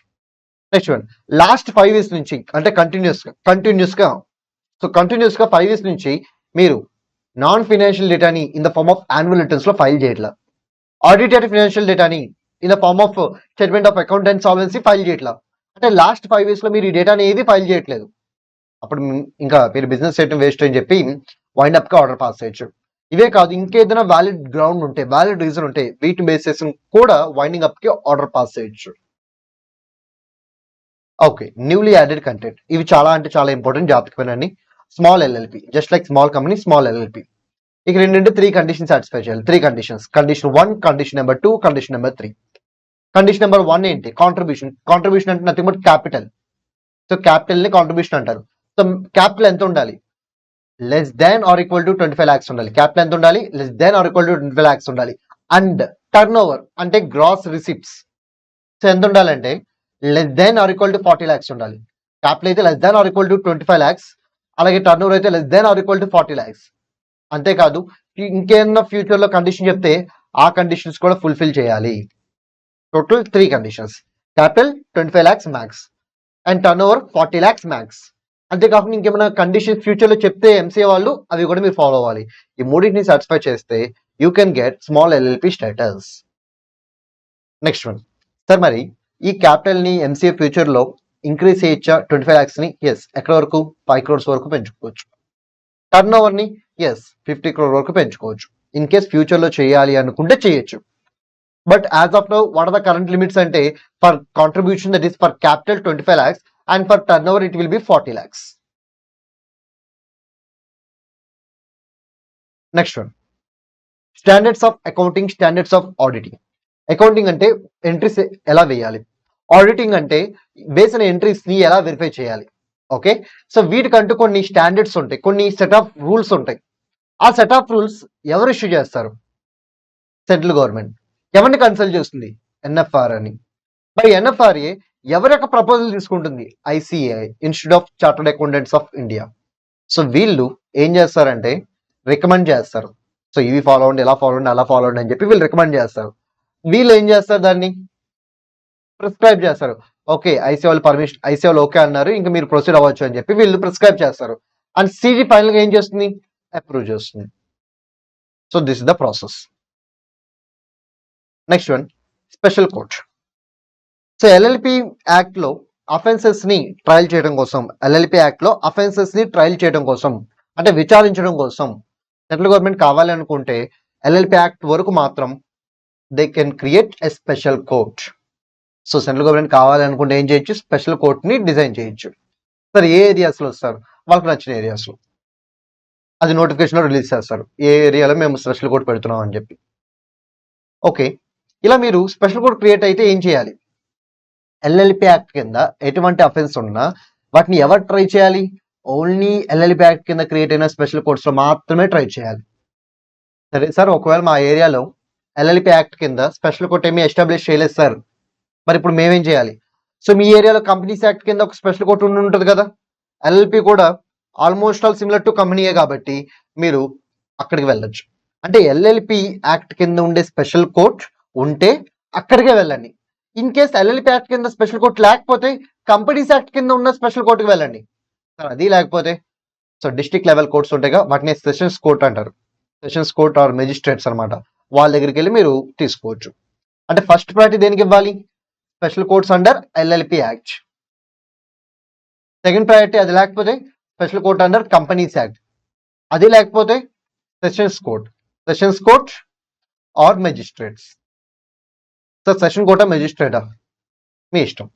నెక్స్ట్ వన్, లాస్ట్ 5 years నుంచి అంటే కంటిన్యూస్ గా 5 years నుంచి మీరు నాన్ ఫైనాన్షియల్ డేటాని in the form of annual returns లో ఫైల్ చేయట్లా, ఆడిటెడ్ ఫైనాన్షియల్ డేటాని in the form of statement of account and solvency file చేయట్లా, అంటే లాస్ట్ 5 years లో మీరు ఈ డేటాని ఏది ఫైల్ చేయట్లేదు. అప్పుడు ఇంకా మీరు బిజినెస్ చేయడం వేస్ట్ అని చెప్పి వైండ్ అప్ గా ఆర్డర్ పాస్ చేయొచ్చు. ఇవే కాదు, ఇంకేదైనా వ్యాలిడ్ గ్రౌండ్ ఉంటే, వ్యాలిడ్ రీజన్ ఉంటే వీటిని బేస్ చేసి కూడా వైండింగ్ అప్ కి ఆర్డర్ పాస్ చేయొచ్చు. ఓకే, న్యూలీ యాడెడ్ కంటెంట్, ఇవి చాలా అంటే చాలా ఇంపార్టెంట్, జాగ్రత్తగా. Small LLP, just like small company, small LLP. ఇక ఏంటంటే 3 కండిషన్స్ సాటిస్ఫై చేయాలి. 3 conditions, condition 1, condition number 2, condition number 3. Condition number 1 ఏంటి? కాంట్రిబ్యూషన్. కాంట్రిబ్యూషన్ అంటే nothing but capital. So capital ని కాంట్రిబ్యూషన్ అంటారు. సో క్యాపిటల్ ఎంత ఉండాలి? Less than or equal to 25 lakhs ఉండాలి. క్యాపిటల్ ఎంత ఉండాలి? Less than or equal to 25 lakhs ఉండాలి. అండ్ టర్న్ ఓవర్ అంటే గ్రాస్ రిసిప్ట్స్, సో ఎంత ఉండాలంటే less than or equal to 40 lakhs ఉండాలి. క్యాపిటల్ అయితే less than or equal to 25 lakhs, అలాగే టర్న్ ఓవర్ అయితే less than or equal to 40 lakhs. అంతేకాదు, ఇంకేమన్నా ఫ్యూచర్ లో కండిషన్ చెప్తే ఆ కండిషన్స్ కూడా ఫుల్ఫిల్ చేయాలి. Total 3 conditions, capital 25 lakhs max and turn over 40 lakhs max. అంతేకాకుండా ఇంకేమైనా కండిషన్ ఫ్యూచర్ లో చెప్తే ఎంసీఏ వాళ్ళు అవి కూడా మీరు ఫాలో అవ్వాలి. ఈ మూడింటిని సాటిస్ఫై చేస్తే you can get small LLP status. Next one, sir మరి ఈ క్యాపిటల్ ని ఎంసీఏ ఫ్యూచర్ లో ఇంక్రీజ్ చేయొచ్చా? 25 lakhs ని ఎస్, ఎక్కడ వరకు? 5 crores వరకు పెంచుకోవచ్చు. టర్న్ ఓవర్ ని ఎస్ 50 crore వరకు పెంచుకోవచ్చు. ఇన్ కేస్ ఫ్యూచర్ లో చేయాలి అనుకుంటే చేయొచ్చు. But as of now what are the current limits అంటే for contribution that is for capital 25 lakhs and for turnover it will be 40 lakhs. Next one, standards of accounting, standards of auditing. Accounting అంటే entries ఎలా వేయాలి, auditing అంటే base అయిన entries ని ఎలా verify చేయాలి. Okay, so వీటికంటూ కొన్ని స్టాండర్డ్స్ ఉంటాయి, కొన్ని సెట్ ఆఫ్ రూల్స్ ఉంటాయి. ఆ సెట్ ఆఫ్ రూల్స్ ఎవరు ఇష్యూ చేస్తారు? Central government. ఎవరిని కన్సల్ట్ చేస్తుంది? ఎన్ఎఫ్ఆర్ అని. మరి ఎన్ఎఫ్ఆర్ఏ ఎవరి యొక్క ప్రపోజల్ తీసుకుంటుంది? ICI, institute of chartered accountants of India. So వీళ్ళు ఏం చేస్తారంటే రికమెండ్ చేస్తారు. సో ఇవి ఫాలో అవ్వండి, ఎలా ఫాలో అవ్వండి, అలా ఫాలో అవ్వండి అని చెప్పి వీళ్ళు రికమెండ్ చేస్తారు. వీళ్ళు ఏం చేస్తారు? దాన్ని ప్రిస్క్రైబ్ చేస్తారు. ఓకే, ఐసీఐ వాళ్ళు పర్మిషన్, ఐసీఐ వాళ్ళు ఓకే అన్నారు, ఇంకా మీరు ప్రొసీడ్ అవ్వచ్చు అని చెప్పి వీళ్ళు ప్రిస్క్రైబ్ చేస్తారు. అండ్ సిజీ ఫైనల్ గా ఏం చేస్తుంది? అప్రూవ్ చేస్తుంది. So this is the process. Next one, special court. So LLP act లో అఫెన్సెస్ ని ట్రయల్ చేయడం కోసం, ఎల్ఎల్పి యాక్ట్ లో అఫెన్సెస్ ని ట్రయల్ చేయడం కోసం అంటే విచారించడం కోసం సెంట్రల్ గవర్నమెంట్ కావాలి అనుకుంటే ఎల్ఎల్పి యాక్ట్ వరకు మాత్రం they can create a special court. So central government కావాలి అనుకుంటే ఏం చేయొచ్చు? స్పెషల్ కోర్ట్ ని డిజైన్ చేయొచ్చు. సరే, ఏ ఏరియాస్ లో వస్తారు? వాళ్ళకి నచ్చిన ఏరియాస్ లో అది నోటిఫికేషన్ లో రిలీజ్ చేస్తారు, ఏ ఏరియాలో మేము స్పెషల్ కోర్ట్ పెడుతున్నాం అని చెప్పి. ఓకే, ఇలా మీరు స్పెషల్ కోర్ట్ క్రియేట్ అయితే ఏం చేయాలి? ఎల్ఎల్పి యాక్ట్ కింద ఎటువంటి అఫెన్స్ ఉన్నా వాటిని ఎవరు ట్రై చేయాలి? ఓన్లీ ఎల్ఎల్పి యాక్ట్ కింద క్రియేట్ అయిన స్పెషల్ కోర్ట్స్ లో మాత్రమే ట్రై చేయాలి. సరే సార్, ఒకవేళ మా ఏరియాలో ఎల్ఎల్పి యాక్ట్ కింద స్పెషల్ కోర్ట్ ఏమీ ఎస్టాబ్లిష్ చేయలేదు సార్, మరి ఇప్పుడు మేమేం చేయాలి? సో మీ ఏరియాలో కంపెనీస్ యాక్ట్ కింద ఒక స్పెషల్ కోర్ట్ ఉండి ఉంటుంది కదా, ఎల్ఎల్పి కూడా ఆల్మోస్ట్ ఆల్ సిమిలర్ టు కంపెనీయే కాబట్టి మీరు అక్కడికి వెళ్ళొచ్చు. అంటే ఎల్ఎల్పి యాక్ట్ కింద ఉండే స్పెషల్ కోర్ట్ ఉంటే అక్కడికే వెళ్ళండి. ఇన్ కేస్ ఎల్ఎల్పి యాక్ట్ కింద స్పెషల్ కోర్ట్ లేకపోతే కంపెనీస్ యాక్ట్ కింద ఉన్న స్పెషల్ కోర్టుకి వెళ్ళండి. అది లేకపోతే సో డిస్ట్రిక్ట్ లెవెల్ కోర్ట్స్ ఉంటాయిగా, వాటిని సెషన్స్ కోర్ట్ అంటారు. సెషన్స్ కోర్ట్ ఆర్ మెజిస్ట్రేట్స్ అనమాట, వాళ్ళ దగ్గరికి వెళ్ళి మీరు తీసుకోవచ్చు. అంటే ఫస్ట్ ప్రయారిటీ దేనికి ఇవ్వాలి? Special courts under LLP act. Second priority అది లేకపోతే special court under companies act. అది లేకపోతే sessions court or magistrates. Sir session కోర్టా మెజిస్ట్రేటా మీ ఇష్టం.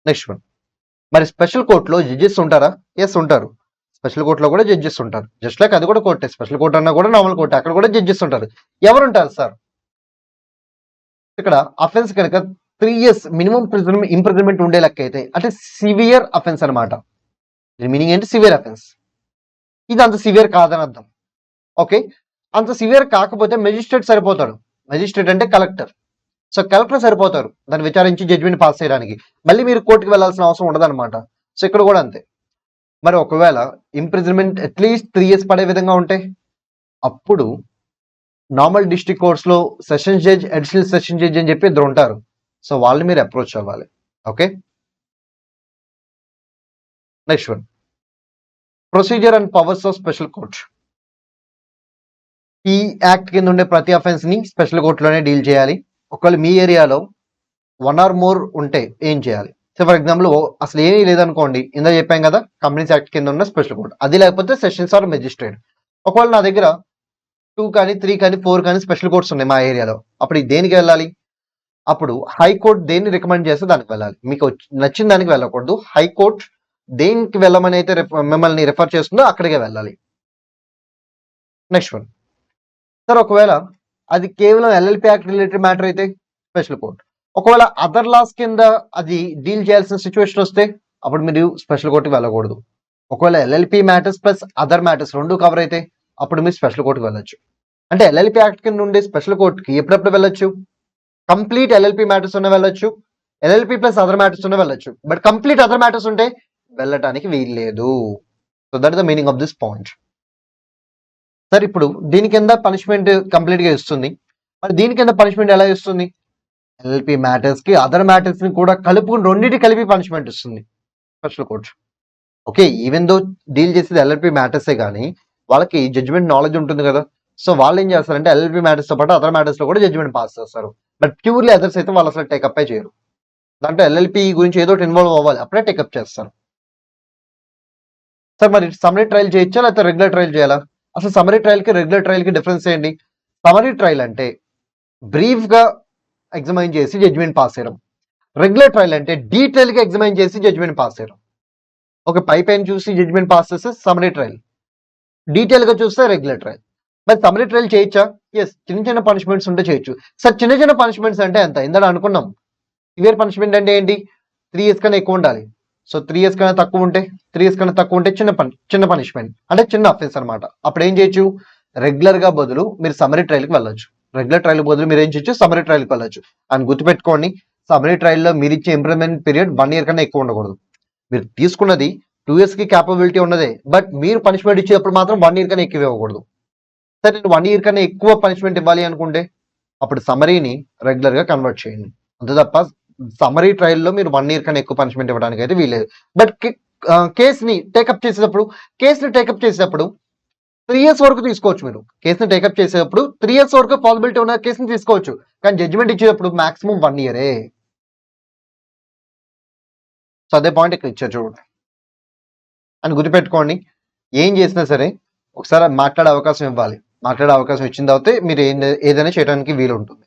నెక్స్ట్ వన్, మరి స్పెషల్ కోర్టులో జడ్జెస్ ఉంటారా? ఎస్ ఉంటారు. స్పెషల్ కోర్టులో కూడా జడ్జెస్ ఉంటారు, జస్ట్ లైక్ అది కూడా కోర్టే. స్పెషల్ కోర్ట్ అన్నా కూడా నార్మల్ కోర్ట్, అక్కడ కూడా జడ్జెస్ ఉంటారు. ఎవరు ఉంటారు సార్? ఇక్కడ అఫెన్స్ కనుక 3 years మినిమం ఇంప్రిజన్మెంట్ ఉండే లెక్క అయితే అంటే సివియర్ అఫెన్స్ అనమాట. దీని మీనింగ్ ఏంటి? Severe offence. ఇది అంత సివియర్ కాదని అర్థం. ఓకే, అంత సివియర్ కాకపోతే మెజిస్ట్రేట్ సరిపోతాడు. మెజిస్ట్రేట్ అంటే కలెక్టర్. సో కలెక్టర్ సరిపోతారు దాన్ని విచారించి జడ్జిమెంట్ పాస్ చేయడానికి. మళ్ళీ మీరు కోర్టుకి వెళ్లాల్సిన అవసరం ఉండదు అనమాట. సో ఇక్కడ కూడా అంతే. మరి ఒకవేళ ఇంప్రిజన్మెంట్ అట్లీస్ట్ 3 years పడే విధంగా ఉంటే అప్పుడు నార్మల్ డిస్ట్రిక్ట్ కోర్ట్స్లో sessions judge, additional session judge అని చెప్పి ఇద్దరు ఉంటారు. సో వాళ్ళని మీరు అప్రోచ్ అవ్వాలి. Okay, next one, procedure and powers of special court. ఈ యాక్ట్ కింద ఉండే ప్రతి అఫెన్స్ ని స్పెషల్ కోర్టులోనే డీల్ చేయాలి. ఒకవేళ మీ ఏరియాలో 1 or more ఉంటే ఏం చేయాలి? సో ఫర్ ఎగ్జాంపుల్ అసలు ఏమీ లేదనుకోండి, ఇందా చెప్పాం కదా కంపెనీస్ యాక్ట్ కింద ఉన్న స్పెషల్ కోర్ట్, అది లేకపోతే సెషన్స్ ఆర్ మెజిస్ట్రేట్. ఒకవేళ నా దగ్గర 2 కానీ 3 కానీ 4 కానీ స్పెషల్ కోర్ట్స్ ఉన్నాయి మా ఏరియాలో, అప్పుడు దేనికి వెళ్ళాలి? అప్పుడు హైకోర్టు దేన్ని రికమెండ్ చేస్తే దానికి వెళ్ళాలి. మీకు నచ్చిన దానికి వెళ్ళకూడదు. హైకోర్టు దేనికి వెళ్ళమని అయితే మిమ్మల్ని రిఫర్ చేస్తుందో అక్కడికే వెళ్ళాలి. నెక్స్ట్ వన్, సార్ ఒకవేళ అది కేవలం ఎల్ఎల్పి యాక్ట్ రిలేటెడ్ మ్యాటర్ అయితే స్పెషల్ కోర్ట్. ఒకవేళ అదర్ లాస్ కింద అది డీల్ చేయాల్సిన సిచ్యువేషన్ వస్తే అప్పుడు మీరు స్పెషల్ కోర్టుకి వెళ్ళకూడదు. ఒకవేళ LLP matters plus other matters రెండు కవర్ అయితే అప్పుడు మీరు స్పెషల్ కోర్టుకి వెళ్ళొచ్చు. అంటే ఎల్ఎల్పి యాక్ట్ కింద ఉండే స్పెషల్ కోర్టుకి ఎప్పుడెప్పుడు వెళ్ళొచ్చు? కంప్లీట్ ఎల్ఎల్పి మ్యాటర్స్ ఉన్న వెళ్ళొచ్చు, ఎల్ఎల్పి ప్లస్ అదర్ మ్యాటర్స్ ఉన్న వెళ్ళొచ్చు. బట్ కంప్లీట్ అదర్ మ్యాటర్స్ ఉంటే వెళ్ళటానికి వీల్లేదు. So that is the meaning of this point. Sir ఇప్పుడు దీని కింద పనిష్మెంట్ కంప్లీట్ గా ఇస్తుంది, మరి దీని కింద పనిష్మెంట్ ఎలా ఇస్తుంది? ఎల్ఎల్పి మ్యాటర్స్ కి అదర్ మ్యాటర్స్ ని కూడా కలుపుకుని రెండింటి కలిపి పనిష్మెంట్ ఇస్తుంది special court. Okay, even though deal చేసేది ఎల్ఎల్పి మ్యాటర్సే కానీ వాళ్ళకి జడ్జిమెంట్ నాలెడ్జ్ ఉంటుంది కదా. సో వాళ్ళు ఏం చేస్తారంటే ఎల్ఎల్పి మ్యాటర్స్ తో పాటు అదర్ మ్యాటర్స్ లో కూడా జడ్జిమెంట్ పాస్ చేస్తారు. బట్ ప్యూర్లీ అదర్స్ అయితే వాళ్ళు అసలు టేకప్ చేయరు. దాంట్లో ఎల్ఎల్పి గురించి ఏదో ఇన్వాల్వ్ అవ్వాలి, అప్పుడే టేకప్ చేస్తారు. సార్ మరి సమ్మరీ ట్రయల్ చేయొచ్చా లేకపోతే రెగ్యులర్ ట్రయల్ చేయాలా? అసలు సమ్మరీ ట్రయల్ కి రెగ్యులర్ ట్రయల్ కి డిఫరెన్స్ ఏంటి? సమ్మరీ ట్రయల్ అంటే బ్రీఫ్ గా ఎగ్జామైన్ చేసి జడ్జిమెంట్ పాస్ చేయడం. రెగ్యులర్ ట్రయల్ అంటే డీటెయిల్ గా ఎగ్జామైన్ చేసి జడ్జిమెంట్ పాస్ చేయడం. ఒక పైన చూసి జడ్జిమెంట్ పాస్ చేస్తే సమ్మరీ ట్రయల్, డీటెయిల్ గా చూస్తే రెగ్యులర్ ట్రయల్. మరి సమ్మరీ ట్రయల్ చేయొచ్చా? ఎస్, చిన్న చిన్న పనిష్మెంట్స్ ఉంటే చేయొచ్చు. సార్ చిన్న చిన్న పనిష్మెంట్స్ అంటే ఎంత? ఇందాక అనుకున్నాం సివియర్ పనిష్మెంట్ అంటే ఏంటి? 3 years కన్నా ఎక్కువ ఉండాలి. సో 3 years కన్నా తక్కువ ఉంటే, 3 years కన్నా తక్కువ ఉంటే చిన్న పనిష్మెంట్ అంటే చిన్న అఫెన్స్ అనమాట. అప్పుడు ఏం చేయొచ్చు? రెగ్యులర్ గా బదులు మీరు సమ్మరీ ట్రయల్కి వెళ్ళొచ్చు. రెగ్యులర్ ట్రయల్ బదులు మీరు ఏం చేయొచ్చు? సమ్మరీ ట్రయల్కి వెళ్ళొచ్చు. అని గుర్తుపెట్టుకోండి, సమ్మరీ ట్రయల్లో మీరు ఇచ్చే ఇంప్రూవ్మెంట్ పీరియడ్ 1 year కన్నా ఎక్కువ ఉండకూడదు. మీరు తీసుకున్నది 2 years కి క్యాపబిలిటీ ఉన్నదే, బట్ మీరు పనిష్మెంట్ ఇచ్చేటప్పుడు మాత్రం 1 year కన్నా ఎక్కువ ఇవ్వకూడదు. సరే నేను 1 year కన్నా ఎక్కువ పనిష్మెంట్ ఇవ్వాలి అనుకుంటే అప్పుడు సమ్మరీని రెగ్యులర్ గా కన్వర్ట్ చేయండి. అంతే తప్ప సమ్మరీ ట్రయల్లో మీరు 1 year కన్నా ఎక్కువ పనిష్మెంట్ ఇవ్వడానికి అయితే వీలేదు. బట్ కేసుని టేకప్ చేసేటప్పుడు 3 years వరకు తీసుకోవచ్చు. మీరు కేసుని టేకప్ చేసేటప్పుడు 3 years వరకు పాసిబిలిటీ ఉన్న కేసుని తీసుకోవచ్చు. కానీ జడ్జిమెంట్ ఇచ్చేటప్పుడు మాక్సిమం 1 year. సో అదే పాయింట్ ఇక్కడ ఇచ్చారు చూడండి. అని గుర్తుపెట్టుకోండి, ఏం చేసినా సరే ఒకసారి మాట్లాడే అవకాశం ఇవ్వాలి. మాట్లాడే అవకాశం ఇచ్చిన తర్వాత మీరు ఏదైనా చేయడానికి వీలు ఉంటుంది.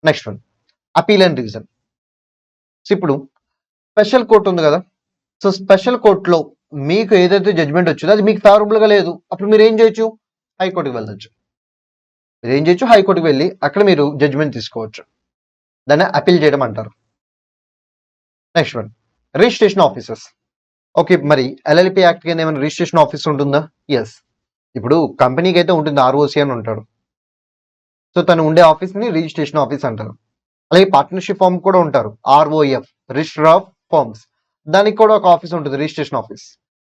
Next one, appeal and reason. So ఇప్పుడు స్పెషల్ కోర్ట్ ఉంది కదా, సో స్పెషల్ కోర్టులో మీకు ఏదైతే జడ్జిమెంట్ వచ్చిందో అది మీకు ఫేవరబుల్ గా లేదు, అప్పుడు మీరు ఏం చేయొచ్చు? హైకోర్టుకి వెళ్ళొచ్చు. మీరు ఏం చేయొచ్చు? హైకోర్టుకి వెళ్ళి అక్కడ మీరు జడ్జిమెంట్ తీసుకోవచ్చు. దాన్ని అపీల్ చేయడం అంటారు. Next one, registration officers. Okay, మరి ఎల్ఎల్పి యాక్ట్ కింద ఏమైనా రిజిస్ట్రేషన్ ఆఫీస్ ఉంటుందా? ఎస్, ఇప్పుడు కంపెనీకి అయితే ఉంటుంది, ఆర్ఓసి అని ఉంటాడు. సో తను ఉండే ఆఫీస్ ని రిజిస్ట్రేషన్ ఆఫీస్ అంటారు. అలాగే పార్ట్నర్షిప్ ఫార్మ్ కూడా ఉంటారు, ఆర్ఓఎఫ్, రిజిస్టర్ ఆఫ్ ఫార్మ్స్, దానికి కూడా ఒక ఆఫీస్ ఉంటుంది, రిజిస్ట్రేషన్ ఆఫీస్.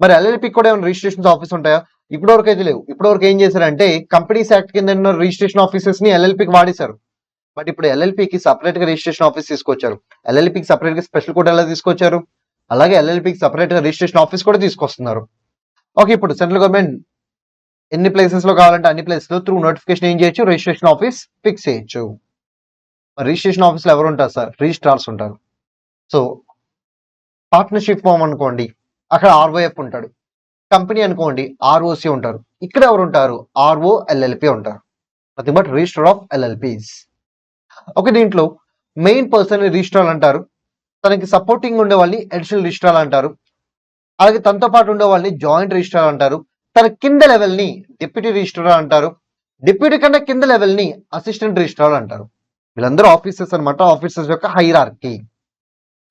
మరి ఎల్ఎల్పి కూడా ఏమైనా రిజిస్ట్రేషన్ ఆఫీస్ ఉంటాయా? ఇప్పటివరకు అయితే లేవు. ఇప్పటివరకు ఏం చేశారంటే కంపెనీస్ యాక్ట్ కింద ఉన్న రిజిస్ట్రేషన్ ఆఫీసెస్ ని ఎల్ఎల్పికి వాడేశారు. బట్ ఇప్పుడు ఎల్ఎల్పికి సపరేట్ గా రిజిస్ట్రేషన్ ఆఫీస్ తీసుకొచ్చారు. ఎల్ఎల్పికి సపరేట్ గా స్పెషల్ కోర్ట్ ఎలా తీసుకొచ్చారు, అలాగే ఎల్ఎల్పికి సపరేట్ గా రిజిస్ట్రేషన్ ఆఫీస్ కూడా తీసుకొస్తున్నారు. ఓకే, ఇప్పుడు సెంట్రల్ గవర్నమెంట్ ఎన్ని ప్లేసెస్ లో కావాలంటే అన్ని ప్లేసెస్ లో త్రూ నోటిఫికేషన్ ఏం చేయొచ్చు? రిజిస్ట్రేషన్ ఆఫీస్ ఫిక్స్ చేయొచ్చు. రిజిస్ట్రేషన్ ఆఫీస్ లో ఎవరు ఉంటారు సార్? రిజిస్ట్రార్స్ ఉంటారు. సో పార్ట్నర్షిప్ ఫామ్ అనుకోండి, అక్కడ ఆర్ఓఎఫ్ ఉంటాడు. కంపెనీ అనుకోండి, ఆర్ఓసి ఉంటారు. ఇక్కడ ఎవరు ఉంటారు? ఆర్ఓ ఎల్ఎల్పి ఉంటారు. Nothing but register of LLPs. Okay, దీంట్లో మెయిన్ పర్సన్ రిజిస్ట్రార్ అంటారు, తనకి సపోర్టింగ్ ఉండే వాళ్ళని అడిషనల్ రిజిస్ట్రార్ అంటారు, అలాగే తనతో పాటు ఉండే వాళ్ళని జాయింట్ రిజిస్ట్రార్ అంటారు, తన కింద లెవెల్ ని డిప్యూటీ రిజిస్ట్రార్ అంటారు, డిప్యూటీ కన్నా కింద లెవెల్ ని అసిస్టెంట్ రిజిస్ట్రార్ అంటారు. వీళ్ళందరూ ఆఫీసర్స్ అనమాట, ఆఫీసర్స్ యొక్క హైరార్కీ.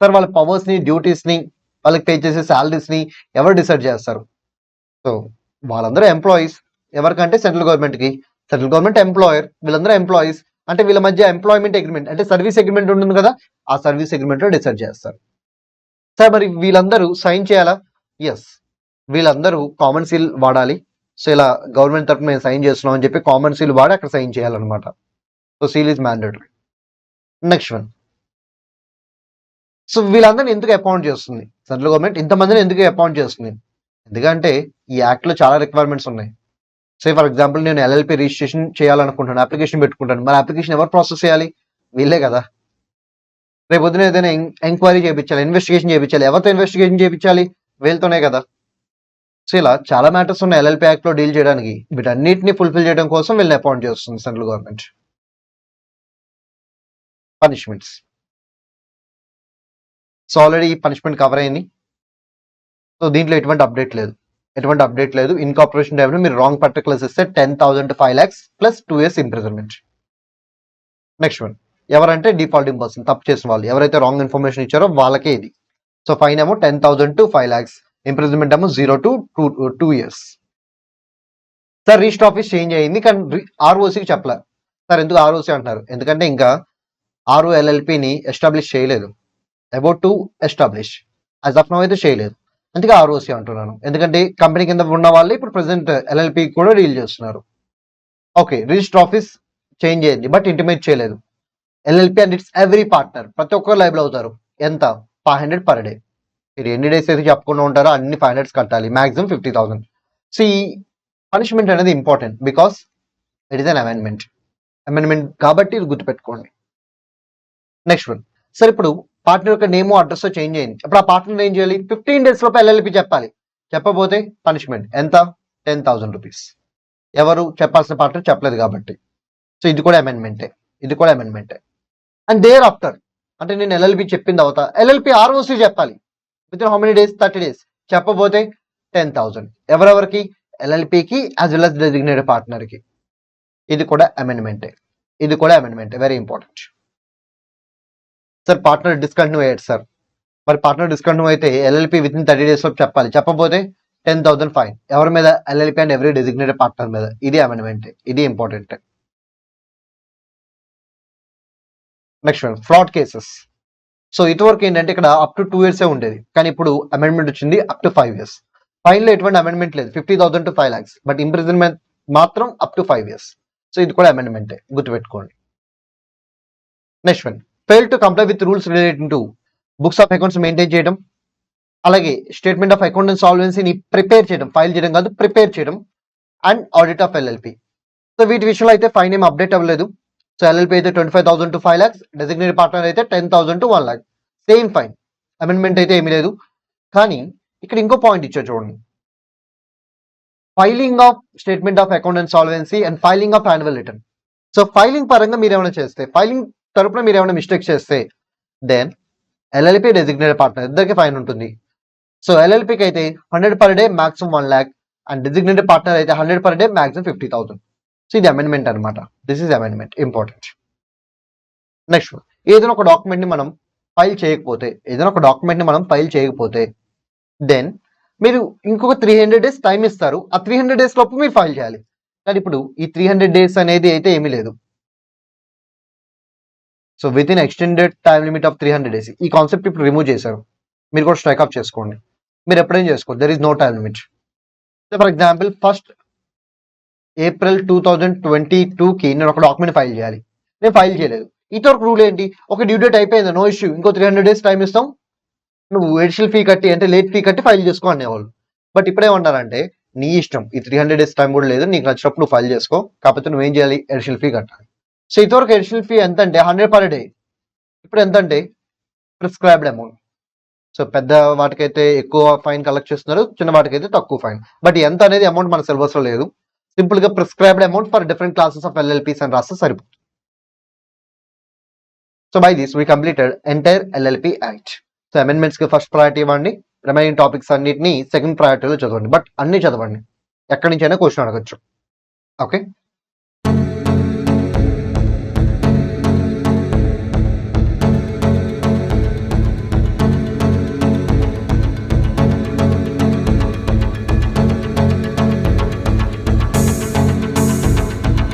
సార్ వాళ్ళ పవర్స్ ని, డ్యూటీస్ ని, వాళ్ళకి పే చేసే శాలరీస్ ని ఎవరు డిసైడ్ చేస్తారు? సో వాళ్ళందరూ ఎంప్లాయీస్. ఎవరికంటే సెంట్రల్ గవర్నమెంట్ కి. సెంట్రల్ గవర్నమెంట్ ఎంప్లాయర్, వీళ్ళందరూ ఎంప్లాయీస్. అంటే వీళ్ళ మధ్య ఎంప్లాయ్మెంట్ అగ్రిమెంట్ అంటే సర్వీస్ అగ్రిమెంట్ ఉంటుంది కదా, ఆ సర్వీస్ అగ్రిమెంట్ లో డిసైడ్ చేస్తారు. సార్ మరి వీళ్ళందరూ సైన్ చేయాలా? ఎస్, వీళ్ళందరూ కామన్ సీల్ వాడాలి. సో ఇలా గవర్నమెంట్ తరఫున మేము సైన్ చేస్తున్నాం అని చెప్పి కామన్ సీల్ వాడి అక్కడ సైన్ చేయాలన్నమాట. So seal is mandatory. Next one, so వీళ్ళందరినీ ఎందుకు అపాయింట్ చేస్తుంది సెంట్రల్ గవర్నమెంట్? ఇంతమందిని ఎందుకు అపాయింట్ చేస్తుంది? ఎందుకంటే ఈ యాక్ట్ లో చాలా రిక్వైర్మెంట్స్ ఉన్నాయి. సే ఫర్ ఎగ్జాంపుల్ నేను ఎల్ఎల్పి రిజిస్ట్రేషన్ చేయాలనుకుంటాను, అప్లికేషన్ పెట్టుకుంటాను. మరి అప్లికేషన్ ఎవరు ప్రాసెస్ చేయాలి? వీళ్ళే కదా. రేపు పొద్దున ఏదైనా ఎంక్వైరీ చేయించాలి, ఇన్వెస్టిగేషన్ చేయించాలి, ఎవరితో ఇన్వెస్టిగేషన్ చేయించాలి? వీళ్ళతోనే కదా. సో ఇలా చాలా మ్యాటర్స్ ఉన్నాయి ఎల్ఎల్పి యాక్ట్ లో డీల్ చేయడానికి. వీటన్నిటిని ఫుల్ఫిల్ చేయడం కోసం వీళ్ళని అపాయింట్ చేస్తుంది central government. Punishments, so already ఈ పనిష్మెంట్ కవర్ అయింది. సో దీంట్లో ఎటువంటి అప్డేట్ లేదు. ఇన్కార్పొరేషన్ టైంలో మీరు రాంగ్ పర్టికులర్స్ ఇస్తే 10,000 to 5 lakhs plus 2 years imprisonment. Next one, ఎవరంటే డిఫాల్టింగ్ పర్సన్, తప్పు చేసిన వాళ్ళు, ఎవరైతే రాంగ్ ఇన్ఫర్మేషన్ ఇచ్చారో వాళ్ళకే ఇది. సో ఫైన్ ఏమో 10,000 to 5 lakhs, ఇంప్రిజన్మెంట్ ఏమో 0 to 2 years. Sir register office change అయ్యింది కానీ ఆర్ఓసికి చెప్పలే. సార్ ఎందుకు ఆర్ఓసి అంటున్నారు? ఎందుకంటే ఇంకా ఆర్ఓఎల్ఎల్పిని ఎస్టాబ్లిష్ చేయలేదు, about to establish, as of now అయితే చేయలేదు. అందుకే ఆర్ఓసి అంటున్నాను. ఎందుకంటే కంపెనీ కింద ఉన్న వాళ్ళు ఇప్పుడు ప్రెసెంట్ ఎల్ఎల్పి కూడా డీల్ చేస్తున్నారు. ఓకే, రిజిస్టర్ ఆఫీస్ చేంజ్ అయ్యింది బట్ ఇంటిమేట్ చేయలేదు. LLP and it's every partner, ప్రతి ఒక్కరు లైబుల్ అవుతారు. ఎంత? 500 per day. మీరు ఎన్ని డేస్ అయితే చెప్పుకుంటూ ఉంటారో అన్ని 500 కట్టాలి, మాక్సిమం 50,000. సో ఈ పనిష్మెంట్ అనేది important because it is an amendment కాబట్టి ఇది గుర్తుపెట్టుకోండి. నెక్స్ట్ వన్, సార్ ఇప్పుడు పార్ట్నర్ యొక్క నేమ్ అడ్రస్ చేంజ్ అయింది. ఇప్పుడు ఆ పార్ట్నర్ ఏం చేయాలి? 15 days లోపు ఎల్ఎల్పి చెప్పాలి. చెప్పబోతే పనిష్మెంట్ ఎంత? 10,000 rupees. ఎవరు చెప్పాల్సిన పార్ట్నర్ చెప్పలేదు కాబట్టి. సో ఇది కూడా అమెండ్మెంటే. అండ్ దేర్ ఆఫ్టర్, అంటే నేను ఎల్ఎల్పి చెప్పింది అవుతా ఎల్ఎల్పి ఆర్ఓసి చెప్పాలి with in how many days? 30 days. చెప్పబోతే 10,000. ఎవరెవరికి? ఎల్ఎల్పికి యాజ్ వెల్ as డెసిగ్నేటెడ్ పార్ట్నర్కి. ఇది కూడా అమెండ్మెంటే, very important. Sir partner discontinue అయ్యాడు సార్, మరి పార్ట్నర్ డిస్కంటిన్యూ అయితే ఎల్ఎల్పి విత్ ఇన్ 30 days లో చెప్పాలి. చెప్పబోతే 10,000 ఫైన్. ఎవరి మీద? LLP and every designated partner మీద. ఇది అమెండ్మెంట్, ఇది important. Next one, fraud cases. So ఇటువరకు ఏంటంటే ఇక్కడ అప్ టు 2 years ఉండేది, కానీ ఇప్పుడు అమెండ్మెంట్ వచ్చింది అప్ టు 5 years. ఫైన్ లో ఎటువంటి అమెండ్మెంట్ లేదు, 50,000 to 5 lakhs, బట్ ఇంప్రిజన్మెంట్ మాత్రం అప్ టు 5 years. సో ఇది కూడా అమెండ్మెంటే, గుర్తుపెట్టుకోండి. Next one, fail to comply with rules related to books of accounts maintain చేయడం, అలాగే స్టేట్మెంట్ ఆఫ్ అకౌంట్ అండ్ సాల్వెన్సీని ప్రిపేర్ చేయడం, ఫైల్ చేయడం కాదు ప్రిపేర్ చేయడం, and audit of LLP. So వీటి విషయంలో అయితే ఫైన్ ఏం అప్డేట్ అవ్వలేదు. సో ఎల్ఎల్పి అయితే 25,000 to 5 lakhs, డెసిగ్నేటెడ్ పార్ట్నర్ అయితే 10,000 to 1 lakh, same fine. Amendment అయితే ఏమీ లేదు. కానీ ఇక్కడ ఇంకో పాయింట్ ఇచ్చారు చూడండి, filing of statement of account and solvency and filing of annual return. So filing పరంగా మీరు ఏమైనా చేస్తే, ఫైలింగ్ తరపున మీరు ఏమైనా మిస్టేక్ చేస్తే దెన్ ఎల్ఎల్పి డెసిగ్నేటెడ్ పార్ట్నర్ ఇద్దరికి ఫైన్ ఉంటుంది. సో ఎల్ఎల్పికి అయితే 100 per day, maximum 1 lakh, and designated partner అయితే 100 per day, మాక్సిమం 50,000. సో ఇది అమెండ్మెంట్ అనమాట. This is amendment, important. Next ఏదైనా ఒక డాక్యుమెంట్ ని మనం ఫైల్ చేయకపోతే దెన్ మీరు ఇంకొక 300 days టైం ఇస్తారు. ఆ 300 days లోపు మీరు ఫైల్ చేయాలి. కానీ ఇప్పుడు ఈ 300 days అనేది అయితే ఏమీ లేదు. So within extended time limit of 300 days, ఈ కాన్సెప్ట్ ఇప్పుడు రిమూవ్ చేశారు. మీరు కూడా స్ట్రైక్ ఆఫ్ చేసుకోండి. మీరు ఎప్పుడైనా చేసుకోండి, there is no time limit. So for example 1st April 2022కి నేను ఒక డాక్యుమెంట్ ఫైల్ చేయాలి, నేను ఫైల్ చేయలేదు. ఇంతవరకు రూల్ ఏంటి? ఒక డ్యూ డేట్ అయిపోయింది, నో ఇష్యూ, ఇంకో 300 days టైం ఇస్తాం, నువ్వు ఎడిషనల్ ఫీ కట్టి అంటే లేట్ ఫీ కట్టి ఫైల్ చేసుకో అనేవాళ్ళు. బట్ ఇప్పుడేమన్నారంటే నీ ఇష్టం, ఈ 300 days టైం కూడా లేదు, నీకు నచ్చినప్పుడు నువ్వు ఫైల్ చేసుకో, కాకపోతే నువ్వేం చేయాలి? ఎడిషనల్ ఫీ కట్టాలి. సో ఇంతవరకు ఎడిషనల్ ఫీ ఎంత అంటే 100 per day, ఇప్పుడు ఎంత అంటే ప్రిస్క్రైబ్డ్ అమౌంట్. సో పెద్ద వాటికైతే ఎక్కువ ఫైన్ కలెక్ట్ చేస్తున్నారు, చిన్న వాటికైతే తక్కువ ఫైన్. బట్ ఎంత అనేది అమౌంట్ మన సిలబస్ లో లేదు. సింపుల్ గా prescribed amount for different classes of LLPs అని రాస్తే సరిపోతుంది. So by this we completed entire LLP act. So amendments కి ఫస్ట్ ప్రయారిటీ ఇవ్వండి, రిమైనింగ్ టాపిక్స్ అన్నిటిని సెకండ్ ప్రయారిటీలో చదవండి. బట్ అన్ని చదవండి, ఎక్కడి నుంచి అయినా క్వశ్చన్ అడగచ్చు. ఓకే.